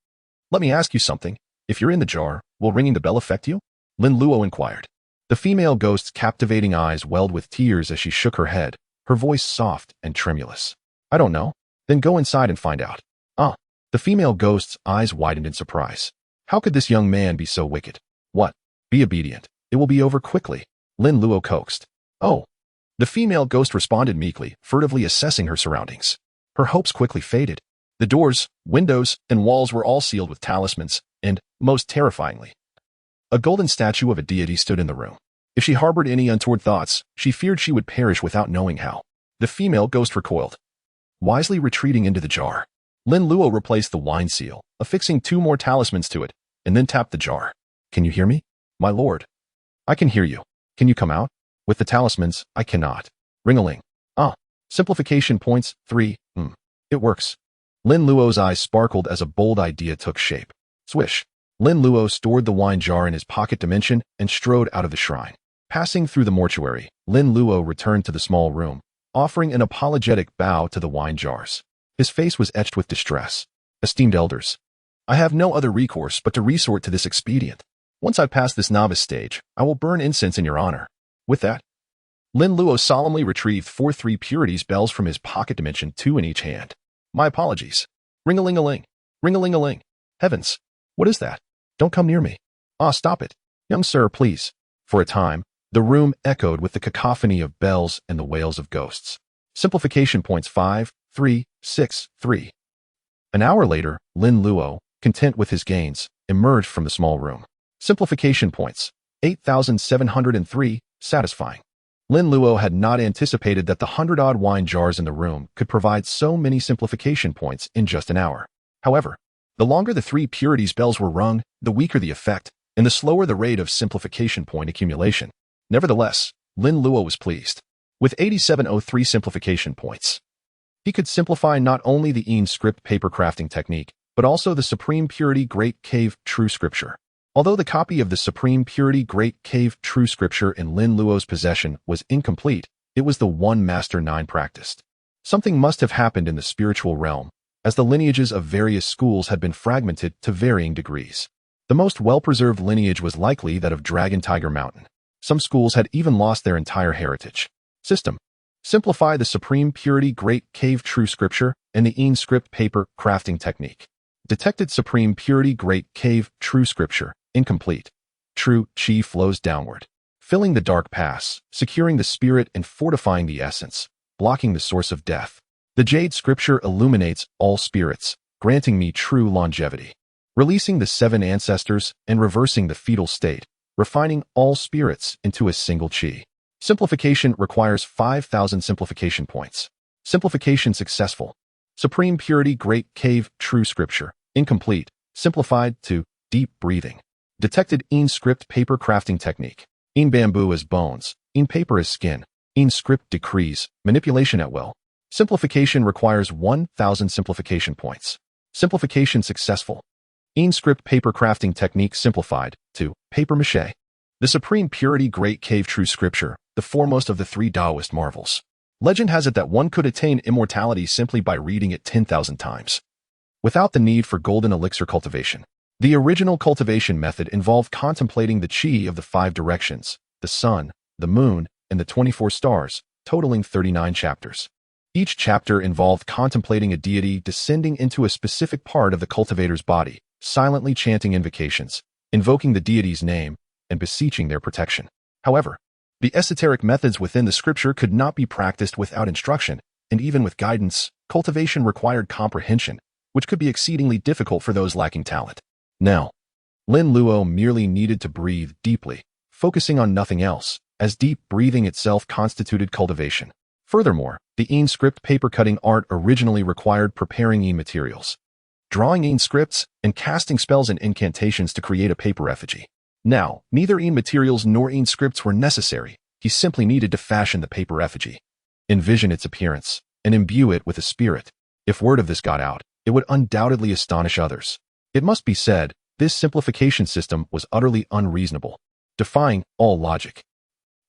"Let me ask you something. If you're in the jar, will ringing the bell affect you?" Lin Luo inquired. The female ghost's captivating eyes welled with tears as she shook her head, her voice soft and tremulous. "I don't know." "Then go inside and find out." "Ah." The female ghost's eyes widened in surprise. How could this young man be so wicked? "What? Be obedient. It will be over quickly," Lin Luo coaxed. "Oh." The female ghost responded meekly, furtively assessing her surroundings. Her hopes quickly faded. The doors, windows, and walls were all sealed with talismans, and, most terrifyingly, a golden statue of a deity stood in the room. If she harbored any untoward thoughts, she feared she would perish without knowing how. The female ghost recoiled, wisely retreating into the jar. Lin Luo replaced the wine seal, affixing 2 more talismans to it, and then tapped the jar. "Can you hear me?" "My lord." "I can hear you. Can you come out?" "With the talismans, I cannot." Ring-a-ling. "Ah." Simplification points 3. It works. Lin Luo's eyes sparkled as a bold idea took shape. Swish. Lin Luo stored the wine jar in his pocket dimension and strode out of the shrine. Passing through the mortuary, Lin Luo returned to the small room, offering an apologetic bow to the wine jars. His face was etched with distress. "Esteemed elders, I have no other recourse but to resort to this expedient. Once I pass this novice stage, I will burn incense in your honor." With that, Lin Luo solemnly retrieved 4 3 purities bells from his pocket dimension, 2 in each hand. "My apologies." Ring-a-ling-a-ling. Ring-a-ling-a-ling. Heavens! What is that? Don't come near me. "Ah, stop it. Young sir, please." For a time, the room echoed with the cacophony of bells and the wails of ghosts. Simplification points 5, 3, 6, 3. An hour later, Lin Luo, content with his gains, emerged from the small room. Simplification points 8,703, satisfying. Lin Luo had not anticipated that the 100-odd wine jars in the room could provide so many simplification points in just an hour. However, the longer the 3 purities bells were rung, the weaker the effect, and the slower the rate of simplification point accumulation. Nevertheless, Lin Luo was pleased. With 8,703 simplification points, he could simplify not only the Qian script paper crafting technique, but also the Supreme Purity Great Cave True Scripture. Although the copy of the Supreme Purity Great Cave True Scripture in Lin Luo's possession was incomplete, it was the one Master 9 practiced. Something must have happened in the spiritual realm, as the lineages of various schools had been fragmented to varying degrees. The most well-preserved lineage was likely that of Dragon Tiger Mountain. Some schools had even lost their entire heritage. System. Simplify the Supreme Purity Great Cave True Scripture and the Script Paper Crafting Technique. Detected Supreme Purity Great Cave True Scripture. Incomplete. True Qi flows downward, filling the dark pass, securing the spirit and fortifying the essence, blocking the source of death. The Jade Scripture illuminates all spirits, granting me true longevity. Releasing the 7 ancestors and reversing the fetal state, refining all spirits into a single Qi. Simplification requires 5,000 simplification points. Simplification successful. Supreme Purity Great Cave True Scripture. Incomplete. Simplified to deep breathing. Detected Script Paper Crafting Technique. Bamboo as bones. Paper as skin. Script decrees. Manipulation at will. Simplification requires 1,000 simplification points. Simplification successful. Script Paper Crafting Technique simplified to paper mache. The Supreme Purity Great Cave True Scripture, the foremost of the 3 Taoist marvels. Legend has it that one could attain immortality simply by reading it 10,000 times, without the need for golden elixir cultivation. The original cultivation method involved contemplating the Qi of the 5 directions, the sun, the moon, and the 24 stars, totaling 39 chapters. Each chapter involved contemplating a deity descending into a specific part of the cultivator's body, silently chanting invocations, invoking the deity's name, and beseeching their protection. However, the esoteric methods within the scripture could not be practiced without instruction, and even with guidance, cultivation required comprehension, which could be exceedingly difficult for those lacking talent. Now, Lin Luo merely needed to breathe deeply, focusing on nothing else, as deep breathing itself constituted cultivation. Furthermore, the script paper cutting art originally required preparing materials, drawing scripts, and casting spells and incantations to create a paper effigy. Now, neither materials nor scripts were necessary. He simply needed to fashion the paper effigy, envision its appearance, and imbue it with a spirit. If word of this got out, it would undoubtedly astonish others. It must be said, this simplification system was utterly unreasonable, defying all logic.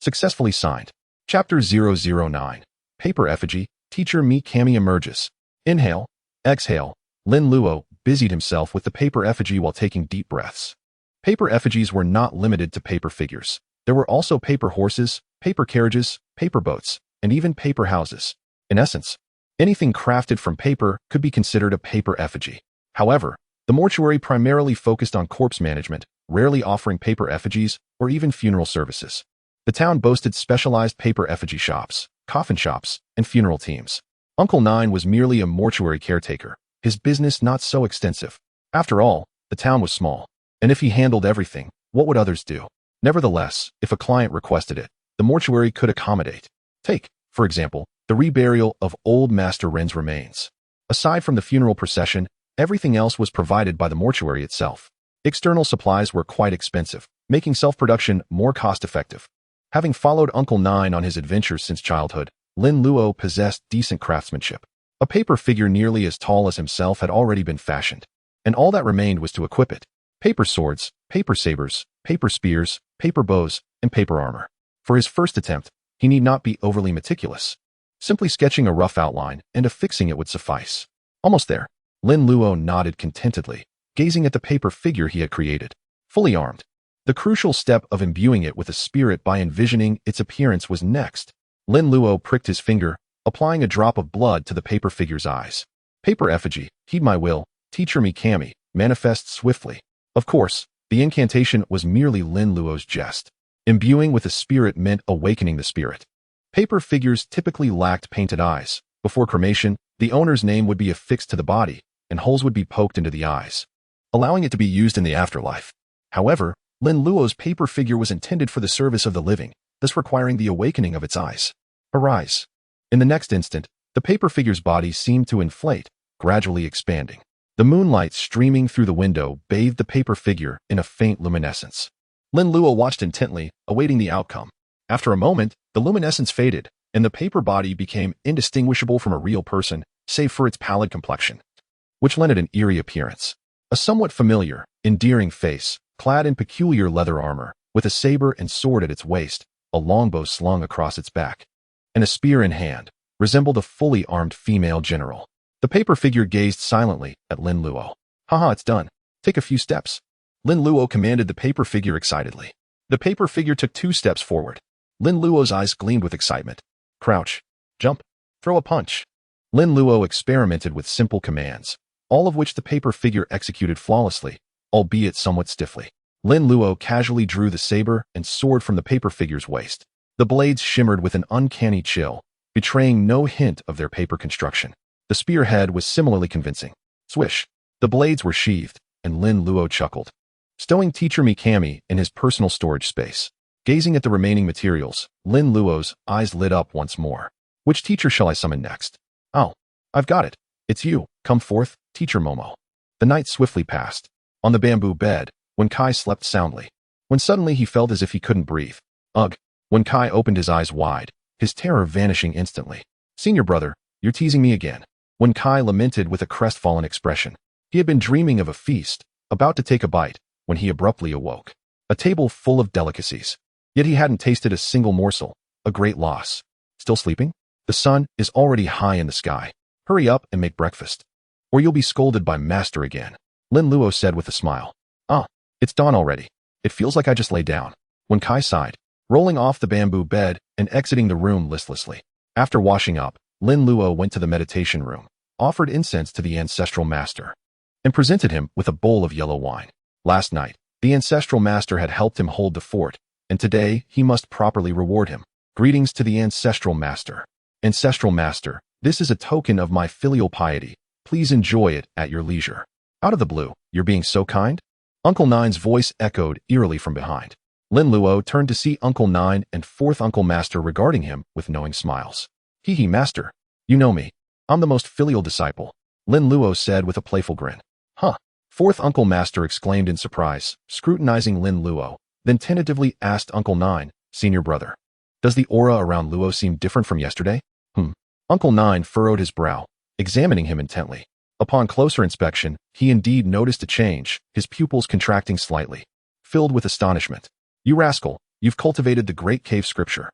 Successfully signed. Chapter 009. Paper Effigy. Teacher Mi Kami emerges. Inhale. Exhale. Lin Luo busied himself with the paper effigy while taking deep breaths. Paper effigies were not limited to paper figures. There were also paper horses, paper carriages, paper boats, and even paper houses. In essence, anything crafted from paper could be considered a paper effigy. However, the mortuary primarily focused on corpse management, rarely offering paper effigies or even funeral services. The town boasted specialized paper effigy shops, coffin shops, and funeral teams. Uncle Nine was merely a mortuary caretaker, his business not so extensive. After all, the town was small, and if he handled everything, what would others do? Nevertheless, if a client requested it, the mortuary could accommodate. Take, for example, the reburial of old Master Ren's remains. Aside from the funeral procession, everything else was provided by the mortuary itself. External supplies were quite expensive, making self-production more cost-effective. Having followed Uncle Nine on his adventures since childhood, Lin Luo possessed decent craftsmanship. A paper figure nearly as tall as himself had already been fashioned, and all that remained was to equip it. Paper swords, paper sabers, paper spears, paper bows, and paper armor. For his first attempt, he need not be overly meticulous. Simply sketching a rough outline and affixing it would suffice. Almost there, Lin Luo nodded contentedly, gazing at the paper figure he had created. Fully armed, the crucial step of imbuing it with a spirit by envisioning its appearance was next. Lin Luo pricked his finger, applying a drop of blood to the paper figure's eyes. Paper effigy, heed my will, teacher Mi Kami, manifest swiftly. Of course, the incantation was merely Lin Luo's jest. Imbuing with a spirit meant awakening the spirit. Paper figures typically lacked painted eyes. Before cremation, the owner's name would be affixed to the body, and holes would be poked into the eyes, allowing it to be used in the afterlife. However, Lin Luo's paper figure was intended for the service of the living, thus requiring the awakening of its eyes. Arise. In the next instant, the paper figure's body seemed to inflate, gradually expanding. The moonlight streaming through the window bathed the paper figure in a faint luminescence. Lin Luo watched intently, awaiting the outcome. After a moment, the luminescence faded, and the paper body became indistinguishable from a real person, save for its pallid complexion, which lent it an eerie appearance. A somewhat familiar, endearing face, clad in peculiar leather armor, with a saber and sword at its waist, a longbow slung across its back, and a spear in hand, resembled a fully armed female general. The paper figure gazed silently at Lin Luo. Haha, it's done. Take a few steps. Lin Luo commanded the paper figure excitedly. The paper figure took 2 steps forward. Lin Luo's eyes gleamed with excitement. Crouch. Jump. Throw a punch. Lin Luo experimented with simple commands, all of which the paper figure executed flawlessly, albeit somewhat stiffly. Lin Luo casually drew the saber and sword from the paper figure's waist. The blades shimmered with an uncanny chill, betraying no hint of their paper construction. The spearhead was similarly convincing. Swish. The blades were sheathed, and Lin Luo chuckled. Stowing teacher Mikami in his personal storage space. Gazing at the remaining materials, Lin Luo's eyes lit up once more. Which teacher shall I summon next? Oh, I've got it. It's you. Come forth, teacher Momo. The night swiftly passed. On the bamboo bed, Wen Kai slept soundly. When suddenly he felt as if he couldn't breathe. Ugh. Wen Kai opened his eyes wide, his terror vanishing instantly. Senior brother, you're teasing me again. Wen Kai lamented with a crestfallen expression. He had been dreaming of a feast, about to take a bite, when he abruptly awoke. A table full of delicacies. Yet he hadn't tasted a single morsel, a great loss. Still sleeping? The sun is already high in the sky. Hurry up and make breakfast, or you'll be scolded by master again, Lin Luo said with a smile. Ah, it's dawn already. It feels like I just lay down. Wen Kai sighed, rolling off the bamboo bed and exiting the room listlessly. After washing up, Lin Luo went to the meditation room, offered incense to the ancestral master, and presented him with a bowl of yellow wine. Last night, the ancestral master had helped him hold the fort, and today he must properly reward him. Greetings to the ancestral master. Ancestral master, this is a token of my filial piety. Please enjoy it at your leisure. Out of the blue, you're being so kind? Uncle Nine's voice echoed eerily from behind. Lin Luo turned to see Uncle Nine and 4th Uncle Master regarding him with knowing smiles. Hee master. You know me. I'm the most filial disciple, Lin Luo said with a playful grin. Huh. 4th Uncle Master exclaimed in surprise, scrutinizing Lin Luo, then tentatively asked Uncle Nine, Senior brother. Does the aura around Luo seem different from yesterday? Uncle Nine furrowed his brow, examining him intently. Upon closer inspection, he indeed noticed a change, his pupils contracting slightly. Filled with astonishment. You rascal, you've cultivated the Great Cave Scripture.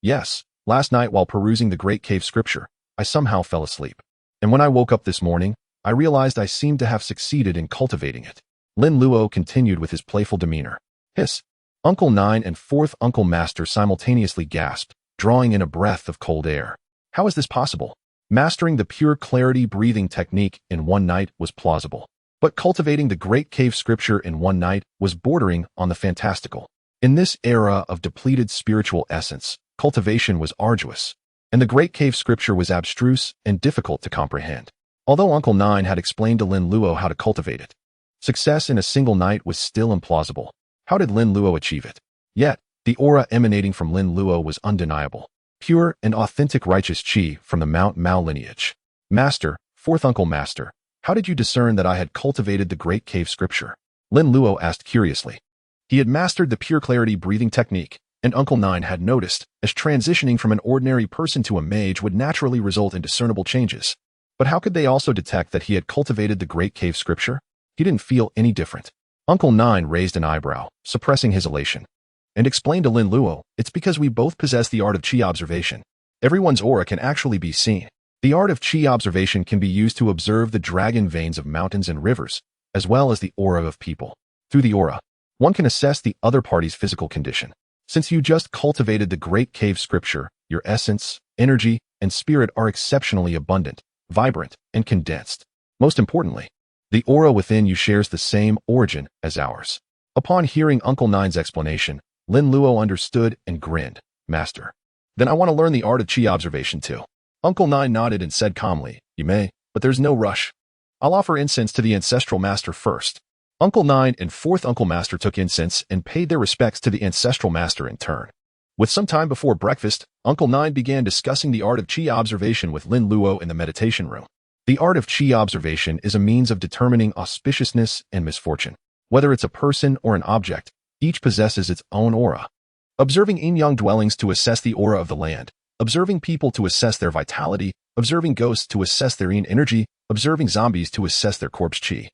Yes, last night while perusing the Great Cave Scripture, I somehow fell asleep. And when I woke up this morning, I realized I seemed to have succeeded in cultivating it. Lin Luo continued with his playful demeanor. Hiss. Uncle Nine and 4th Uncle Master simultaneously gasped, drawing in a breath of cold air. How is this possible? Mastering the pure clarity breathing technique in one night was plausible. But cultivating the Great Cave Scripture in one night was bordering on the fantastical. In this era of depleted spiritual essence, cultivation was arduous, and the Great Cave Scripture was abstruse and difficult to comprehend. Although Uncle Nine had explained to Lin Luo how to cultivate it, success in a single night was still implausible. How did Lin Luo achieve it? Yet, the aura emanating from Lin Luo was undeniable. Pure and authentic righteous qi from the Mount Mao lineage. Master, 4th Uncle Master, how did you discern that I had cultivated the Great Cave Scripture? Lin Luo asked curiously. He had mastered the pure clarity breathing technique, and Uncle Nine had noticed, as transitioning from an ordinary person to a mage would naturally result in discernible changes. But how could they also detect that he had cultivated the Great Cave Scripture? He didn't feel any different. Uncle Nine raised an eyebrow, suppressing his elation, and explained to Lin Luo, it's because we both possess the art of qi observation. Everyone's aura can actually be seen. The art of qi observation can be used to observe the dragon veins of mountains and rivers, as well as the aura of people. Through the aura, one can assess the other party's physical condition. Since you just cultivated the Great Cave Scripture, your essence, energy, and spirit are exceptionally abundant, vibrant, and condensed. Most importantly, the aura within you shares the same origin as ours. Upon hearing Uncle Nine's explanation, Lin Luo understood and grinned. Master. Then I want to learn the art of qi observation too. Uncle Nine nodded and said calmly, You may, but there's no rush. I'll offer incense to the ancestral master first. Uncle Nine and 4th Uncle Master took incense and paid their respects to the ancestral master in turn. With some time before breakfast, Uncle Nine began discussing the art of qi observation with Lin Luo in the meditation room. The art of qi observation is a means of determining auspiciousness and misfortune. Whether it's a person or an object, each possesses its own aura. Observing yin-yang dwellings to assess the aura of the land, observing people to assess their vitality, observing ghosts to assess their yin energy, observing zombies to assess their corpse qi,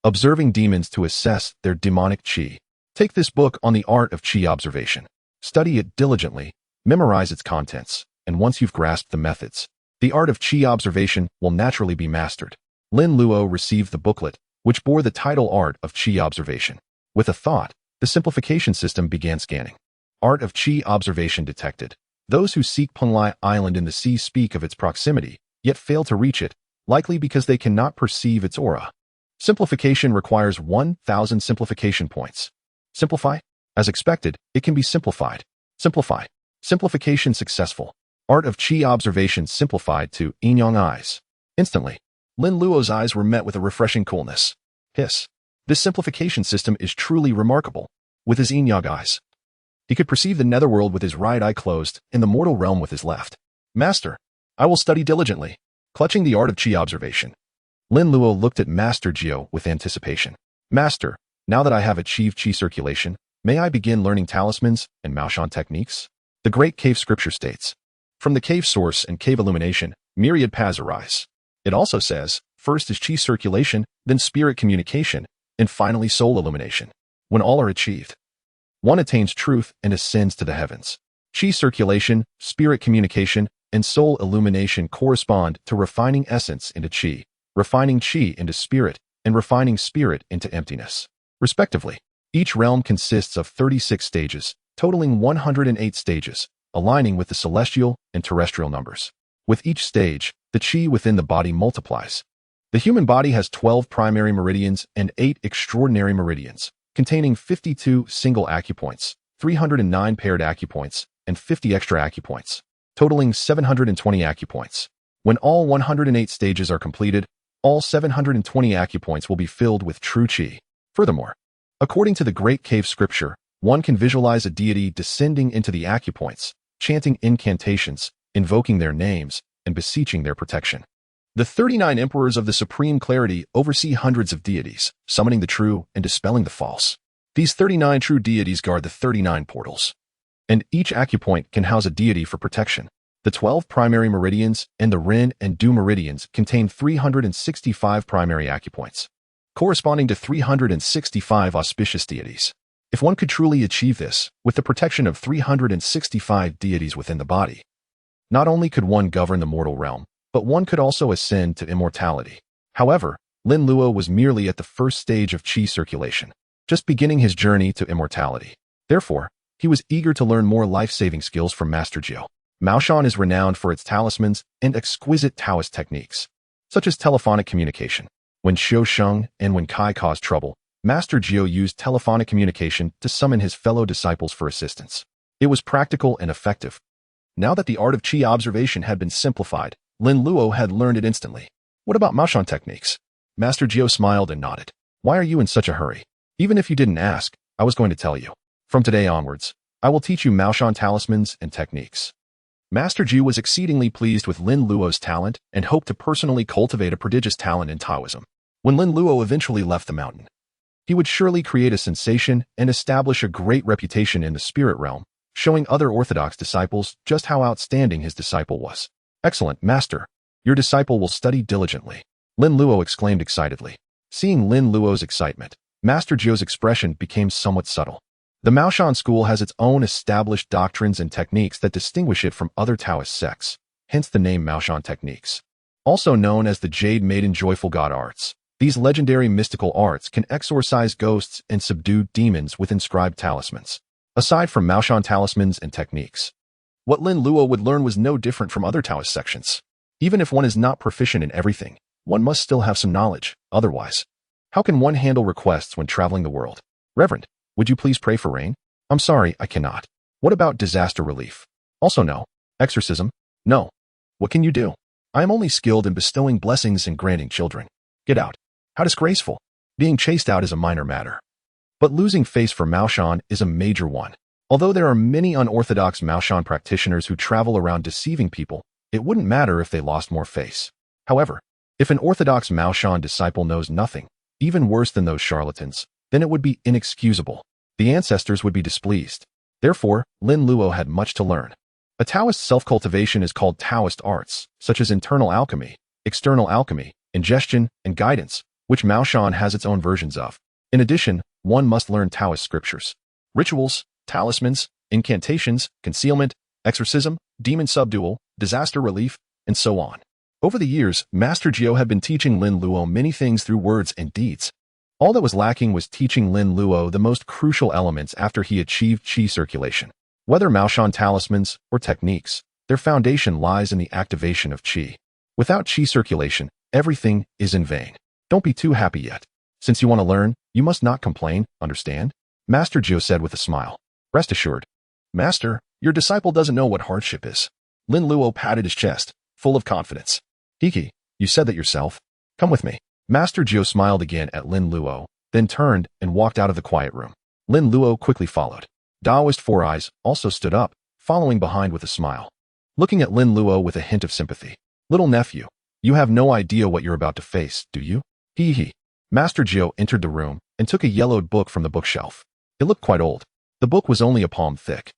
observing demons to assess their demonic qi. Take this book on the art of qi observation. Study it diligently, memorize its contents, and once you've grasped the methods, the art of qi observation will naturally be mastered. Lin Luo received the booklet, which bore the title Art of Qi Observation. With a thought, the simplification system began scanning. Art of Qi Observation detected. Those who seek Penglai Island in the sea speak of its proximity, yet fail to reach it, likely because they cannot perceive its aura. Simplification requires 1,000 simplification points. Simplify? As expected, it can be simplified. Simplify. Simplification successful. Art of Qi Observation simplified to yin yang eyes. Instantly, Lin Luo's eyes were met with a refreshing coolness. Hiss. This simplification system is truly remarkable. With his yin yang eyes, he could perceive the netherworld with his right eye closed and the mortal realm with his left. Master, I will study diligently. Clutching the art of Qi observation, Lin Luo looked at Master Jiu with anticipation. Master, now that I have achieved Qi circulation, may I begin learning talismans and Maoshan techniques? The Great Cave Scripture states, from the cave source and cave illumination, myriad paths arise. It also says, first is Qi circulation, then spirit communication, and finally soul illumination. When all are achieved, one attains truth and ascends to the heavens. Qi circulation, spirit communication, and soul illumination correspond to refining essence into Qi, refining Qi into spirit, and refining spirit into emptiness, respectively. Each realm consists of 36 stages, totaling 108 stages, aligning with the celestial and terrestrial numbers. With each stage, the Qi within the body multiplies. The human body has 12 primary meridians and 8 extraordinary meridians, containing 52 single acupoints, 309 paired acupoints, and 50 extra acupoints, totaling 720 acupoints. When all 108 stages are completed, all 720 acupoints will be filled with true Qi. Furthermore, according to the Great Cave Scripture, one can visualize a deity descending into the acupoints, chanting incantations, invoking their names, and beseeching their protection. The 39 emperors of the supreme clarity oversee hundreds of deities, summoning the true and dispelling the false. These 39 true deities guard the 39 portals, and each acupoint can house a deity for protection. The 12 primary meridians and the Ren and Du meridians contain 365 primary acupoints, corresponding to 365 auspicious deities. If one could truly achieve this, with the protection of 365 deities within the body, not only could one govern the mortal realm, but one could also ascend to immortality. However, Lin Luo was merely at the first stage of Qi circulation, just beginning his journey to immortality. Therefore, he was eager to learn more life-saving skills from Master Jiu. Maoshan is renowned for its talismans and exquisite Taoist techniques, such as telephonic communication. When Xiu Sheng and when Kai caused trouble, Master Jiu used telephonic communication to summon his fellow disciples for assistance. It was practical and effective. Now that the art of Qi observation had been simplified, Lin Luo had learned it instantly. What about Maoshan techniques? Master Jiu smiled and nodded. Why are you in such a hurry? Even if you didn't ask, I was going to tell you. From today onwards, I will teach you Maoshan talismans and techniques. Master Jiu was exceedingly pleased with Lin Luo's talent and hoped to personally cultivate a prodigious talent in Taoism. When Lin Luo eventually left the mountain, he would surely create a sensation and establish a great reputation in the spirit realm, showing other orthodox disciples just how outstanding his disciple was. Excellent, Master. Your disciple will study diligently. Lin Luo exclaimed excitedly. Seeing Lin Luo's excitement, Master Jiu's expression became somewhat subtle. The Maoshan school has its own established doctrines and techniques that distinguish it from other Taoist sects, hence the name Maoshan techniques. Also known as the Jade Maiden Joyful God arts, these legendary mystical arts can exorcise ghosts and subdue demons with inscribed talismans. Aside from Maoshan talismans and techniques, what Lin Luo would learn was no different from other Taoist sections. Even if one is not proficient in everything, one must still have some knowledge. Otherwise, how can one handle requests when traveling the world? Reverend, would you please pray for rain? I'm sorry, I cannot. What about disaster relief? Also no. Exorcism? No. What can you do? I am only skilled in bestowing blessings and granting children. Get out. How disgraceful. Being chased out is a minor matter. But losing face for Maoshan is a major one. Although there are many unorthodox Maoshan practitioners who travel around deceiving people, it wouldn't matter if they lost more face. However, if an orthodox Maoshan disciple knows nothing, even worse than those charlatans, then it would be inexcusable. The ancestors would be displeased. Therefore, Lin Luo had much to learn. A Taoist self-cultivation is called Taoist arts, such as internal alchemy, external alchemy, ingestion, and guidance, which Maoshan has its own versions of. In addition, one must learn Taoist scriptures, rituals, talismans, incantations, concealment, exorcism, demon subdual, disaster relief, and so on. Over the years, Master Jiu had been teaching Lin Luo many things through words and deeds. All that was lacking was teaching Lin Luo the most crucial elements after he achieved qi circulation. Whether Tongtian Talismans or techniques, their foundation lies in the activation of qi. Without qi circulation, everything is in vain. Don't be too happy yet. Since you want to learn, you must not complain, understand? Master Jiu said with a smile. Rest assured. Master, your disciple doesn't know what hardship is. Lin Luo patted his chest, full of confidence. Ikkyu, you said that yourself. Come with me. Master Jiu smiled again at Lin Luo, then turned and walked out of the quiet room. Lin Luo quickly followed. Daoist Four Eyes also stood up, following behind with a smile. Looking at Lin Luo with a hint of sympathy. Little nephew, you have no idea what you're about to face, do you? He. Master Jiu entered the room and took a yellowed book from the bookshelf. It looked quite old. The book was only a palm thick,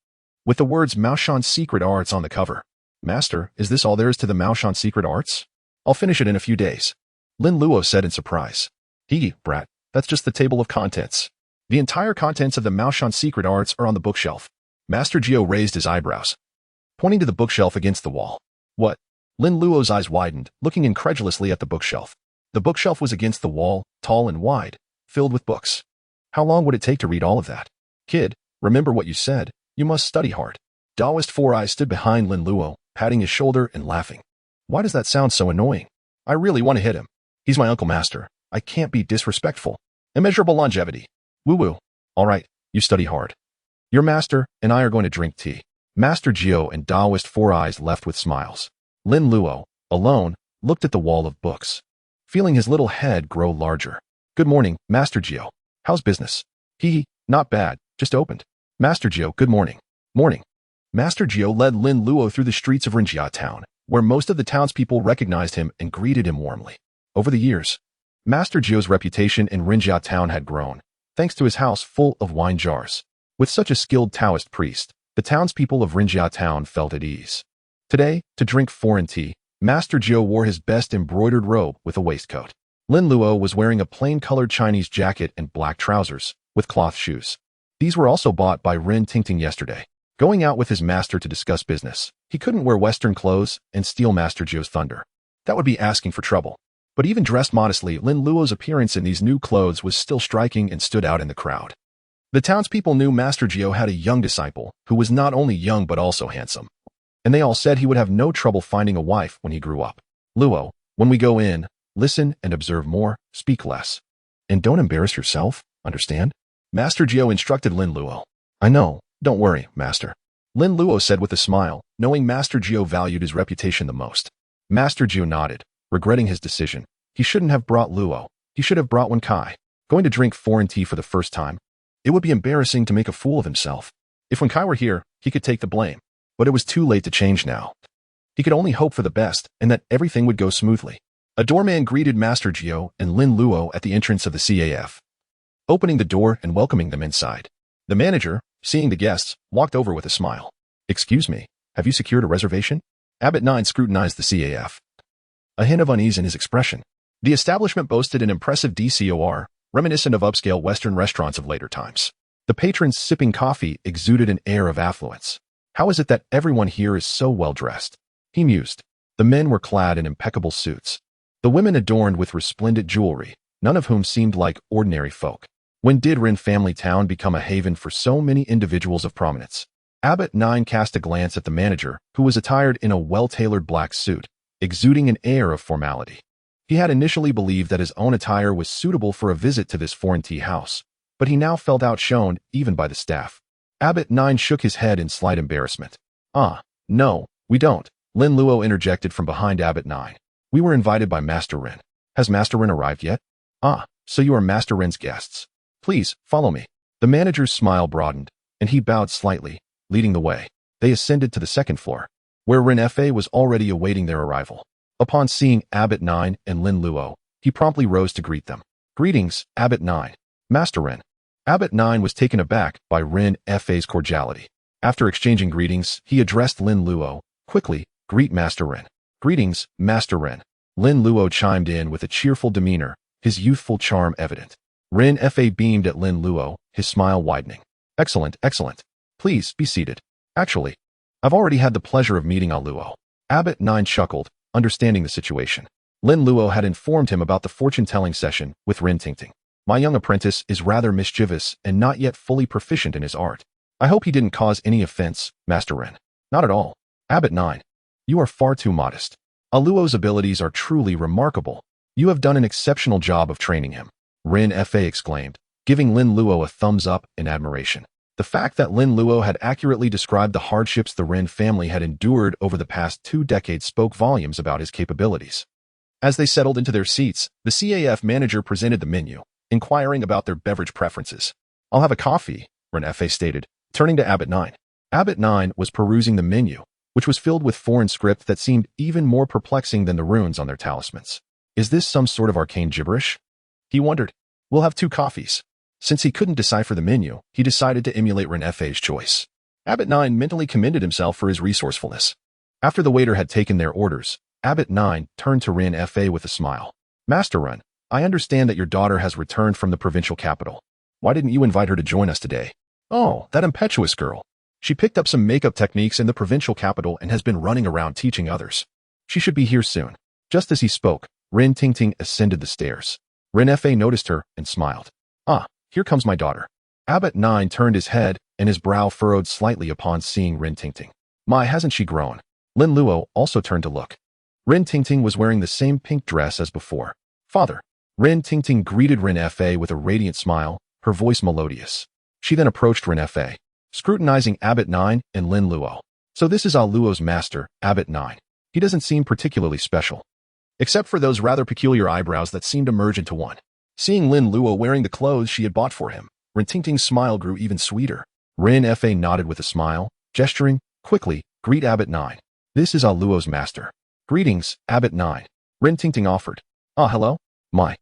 with the words Tongtian's Secret Arts on the cover. Master, is this all there is to the Tongtian's Secret Arts? I'll finish it in a few days. Lin Luo said in surprise. Brat, that's just the table of contents. The entire contents of the Tongtian's Secret Arts are on the bookshelf. Master Jiu raised his eyebrows, pointing to the bookshelf against the wall. What? Lin Luo's eyes widened, looking incredulously at the bookshelf. The bookshelf was against the wall, tall and wide, filled with books. How long would it take to read all of that? Kid, remember what you said. You must study hard. Daoist Four Eyes stood behind Lin Luo, patting his shoulder and laughing. Why does that sound so annoying? I really want to hit him. He's my uncle master. I can't be disrespectful. Immeasurable longevity. Woo-woo. All right, you study hard. Your master and I are going to drink tea. Master Jiu and Daoist Four Eyes left with smiles. Lin Luo, alone, looked at the wall of books, feeling his little head grow larger. Good morning, Master Jiu. How's business? Not bad, just opened. Master Jiu, good morning. Morning. Master Jiu led Lin Luo through the streets of Rinjia town, where most of the townspeople recognized him and greeted him warmly. Over the years, Master Jiu's reputation in Rinjia town had grown, thanks to his house full of wine jars. With such a skilled Taoist priest, the townspeople of Rinjia town felt at ease. Today, to drink foreign tea, Master Jiu wore his best embroidered robe with a waistcoat. Lin Luo was wearing a plain-colored Chinese jacket and black trousers, with cloth shoes. These were also bought by Rin Tingting yesterday. Going out with his master to discuss business, he couldn't wear Western clothes and steal Master Jiu's thunder. That would be asking for trouble. But even dressed modestly, Lin Luo's appearance in these new clothes was still striking and stood out in the crowd. The townspeople knew Master Jiu had a young disciple, who was not only young but also handsome. And they all said he would have no trouble finding a wife when he grew up. Luo, when we go in, listen and observe more, speak less. And don't embarrass yourself, understand? Master Jiu instructed Lin Luo. I know, don't worry, Master. Lin Luo said with a smile, knowing Master Jiu valued his reputation the most. Master Jiu nodded, regretting his decision. He shouldn't have brought Luo. He should have brought Wen Kai. Going to drink foreign tea for the first time. It would be embarrassing to make a fool of himself. If Wen Kai were here, he could take the blame. But it was too late to change now. He could only hope for the best and that everything would go smoothly. A doorman greeted Master Jiu and Lin Luo at the entrance of the CAF, opening the door and welcoming them inside. The manager, seeing the guests, walked over with a smile. Excuse me, have you secured a reservation? Abbot 9 scrutinized the CAF, a hint of unease in his expression. The establishment boasted an impressive decor, reminiscent of upscale Western restaurants of later times. The patrons sipping coffee exuded an air of affluence. How is it that everyone here is so well dressed? He mused. The men were clad in impeccable suits. The women adorned with resplendent jewelry, none of whom seemed like ordinary folk. When did Rin family town become a haven for so many individuals of prominence? Abbot 9 cast a glance at the manager, who was attired in a well-tailored black suit, exuding an air of formality. He had initially believed that his own attire was suitable for a visit to this foreign tea house, but he now felt outshone even by the staff. Abbot 9 shook his head in slight embarrassment. No, we don't. Lin Luo interjected from behind Abbot 9. We were invited by Master Rin. Has Master Rin arrived yet? So you are Master Rin's guests. Please, follow me. The manager's smile broadened, and he bowed slightly, leading the way. They ascended to the second floor, where Rin Fa was already awaiting their arrival. Upon seeing Abbot 9 and Lin Luo, he promptly rose to greet them. Greetings, Abbot 9. Master Rin. Abbot 9 was taken aback by Rin Fa's cordiality. After exchanging greetings, he addressed Lin Luo. Quickly, greet Master Rin. Greetings, Master Rin. Lin Luo chimed in with a cheerful demeanor, his youthful charm evident. Rin Fa beamed at Lin Luo, his smile widening. Excellent, excellent. Please, be seated. Actually, I've already had the pleasure of meeting Luo. Abbot 9 chuckled, understanding the situation. Lin Luo had informed him about the fortune-telling session with Rin Tingting. My young apprentice is rather mischievous and not yet fully proficient in his art. I hope he didn't cause any offense, Master Rin. Not at all. Abbot 9. You are far too modest. Luo's abilities are truly remarkable. You have done an exceptional job of training him. Rin Fa exclaimed, giving Lin Luo a thumbs up in admiration. The fact that Lin Luo had accurately described the hardships the Rin family had endured over the past 2 decades spoke volumes about his capabilities. As they settled into their seats, the CAF manager presented the menu, inquiring about their beverage preferences. I'll have a coffee, Rin Fa stated, turning to Abbot 9. Abbot 9 was perusing the menu, which was filled with foreign script that seemed even more perplexing than the runes on their talismans. Is this some sort of arcane gibberish? He wondered. We'll have 2 coffees. Since he couldn't decipher the menu, he decided to emulate Rin Fa's choice. Abbot 9 mentally commended himself for his resourcefulness. After the waiter had taken their orders, Abbot 9 turned to Rin Fa with a smile. Master Rin, I understand that your daughter has returned from the provincial capital. Why didn't you invite her to join us today? Oh, that impetuous girl. She picked up some makeup techniques in the provincial capital and has been running around teaching others. She should be here soon. Just as he spoke, Rin Tingting ascended the stairs. Rin Fa noticed her and smiled. Ah, here comes my daughter. Abbot 9 turned his head and his brow furrowed slightly upon seeing Rin Tingting. My, hasn't she grown? Lin Luo also turned to look. Rin Tingting was wearing the same pink dress as before. Father. Rin Tingting greeted Rin Fa with a radiant smile, her voice melodious. She then approached Rin Fa, scrutinizing Abbot 9 and Lin Luo. So this is Luo's master, Abbot 9. He doesn't seem particularly special, except for those rather peculiar eyebrows that seemed to merge into one. Seeing Lin Luo wearing the clothes she had bought for him, Rin Tingting's smile grew even sweeter. Rin Fa nodded with a smile, gesturing, quickly, greet Abbot 9. This is Luo's master. Greetings, Abbot 9. Rin Tingting offered. Ah, hello? My.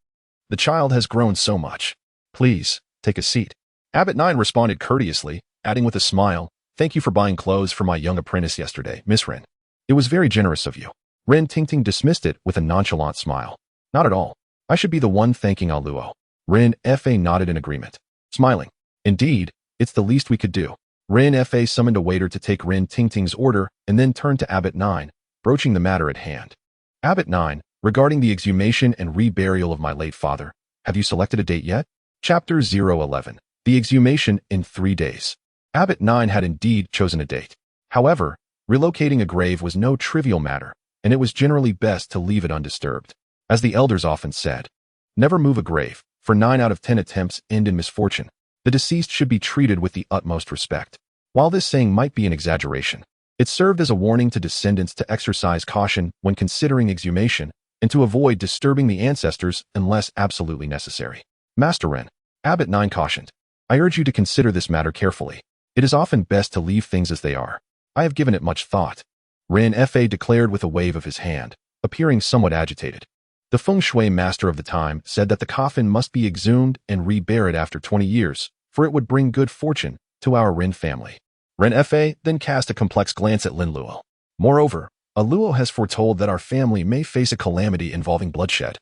The child has grown so much. Please, take a seat. Abbot 9 responded courteously, adding with a smile, thank you for buying clothes for my young apprentice yesterday, Miss Rin. It was very generous of you. Rin Tingting dismissed it with a nonchalant smile. Not at all. I should be the one thanking Luo. Rin Fa nodded in agreement, smiling. Indeed, it's the least we could do. Rin Fa summoned a waiter to take Rin Tingting's order and then turned to Abbot 9, broaching the matter at hand. Abbot 9, regarding the exhumation and reburial of my late father, have you selected a date yet? Chapter 011. The exhumation in 3 days. Abbot 9 had indeed chosen a date. However, relocating a grave was no trivial matter, and it was generally best to leave it undisturbed. As the elders often said, never move a grave, for 9 out of 10 attempts end in misfortune. The deceased should be treated with the utmost respect. While this saying might be an exaggeration, it served as a warning to descendants to exercise caution when considering exhumation and to avoid disturbing the ancestors unless absolutely necessary. Master Rin, Abbot 9 cautioned, I urge you to consider this matter carefully. It is often best to leave things as they are. I have given it much thought. Rin Fa declared with a wave of his hand, appearing somewhat agitated. The feng shui master of the time said that the coffin must be exhumed and reburied after 20 years, for it would bring good fortune to our Rin family. Rin Fa then cast a complex glance at Lin Luo. Moreover, Luo has foretold that our family may face a calamity involving bloodshed,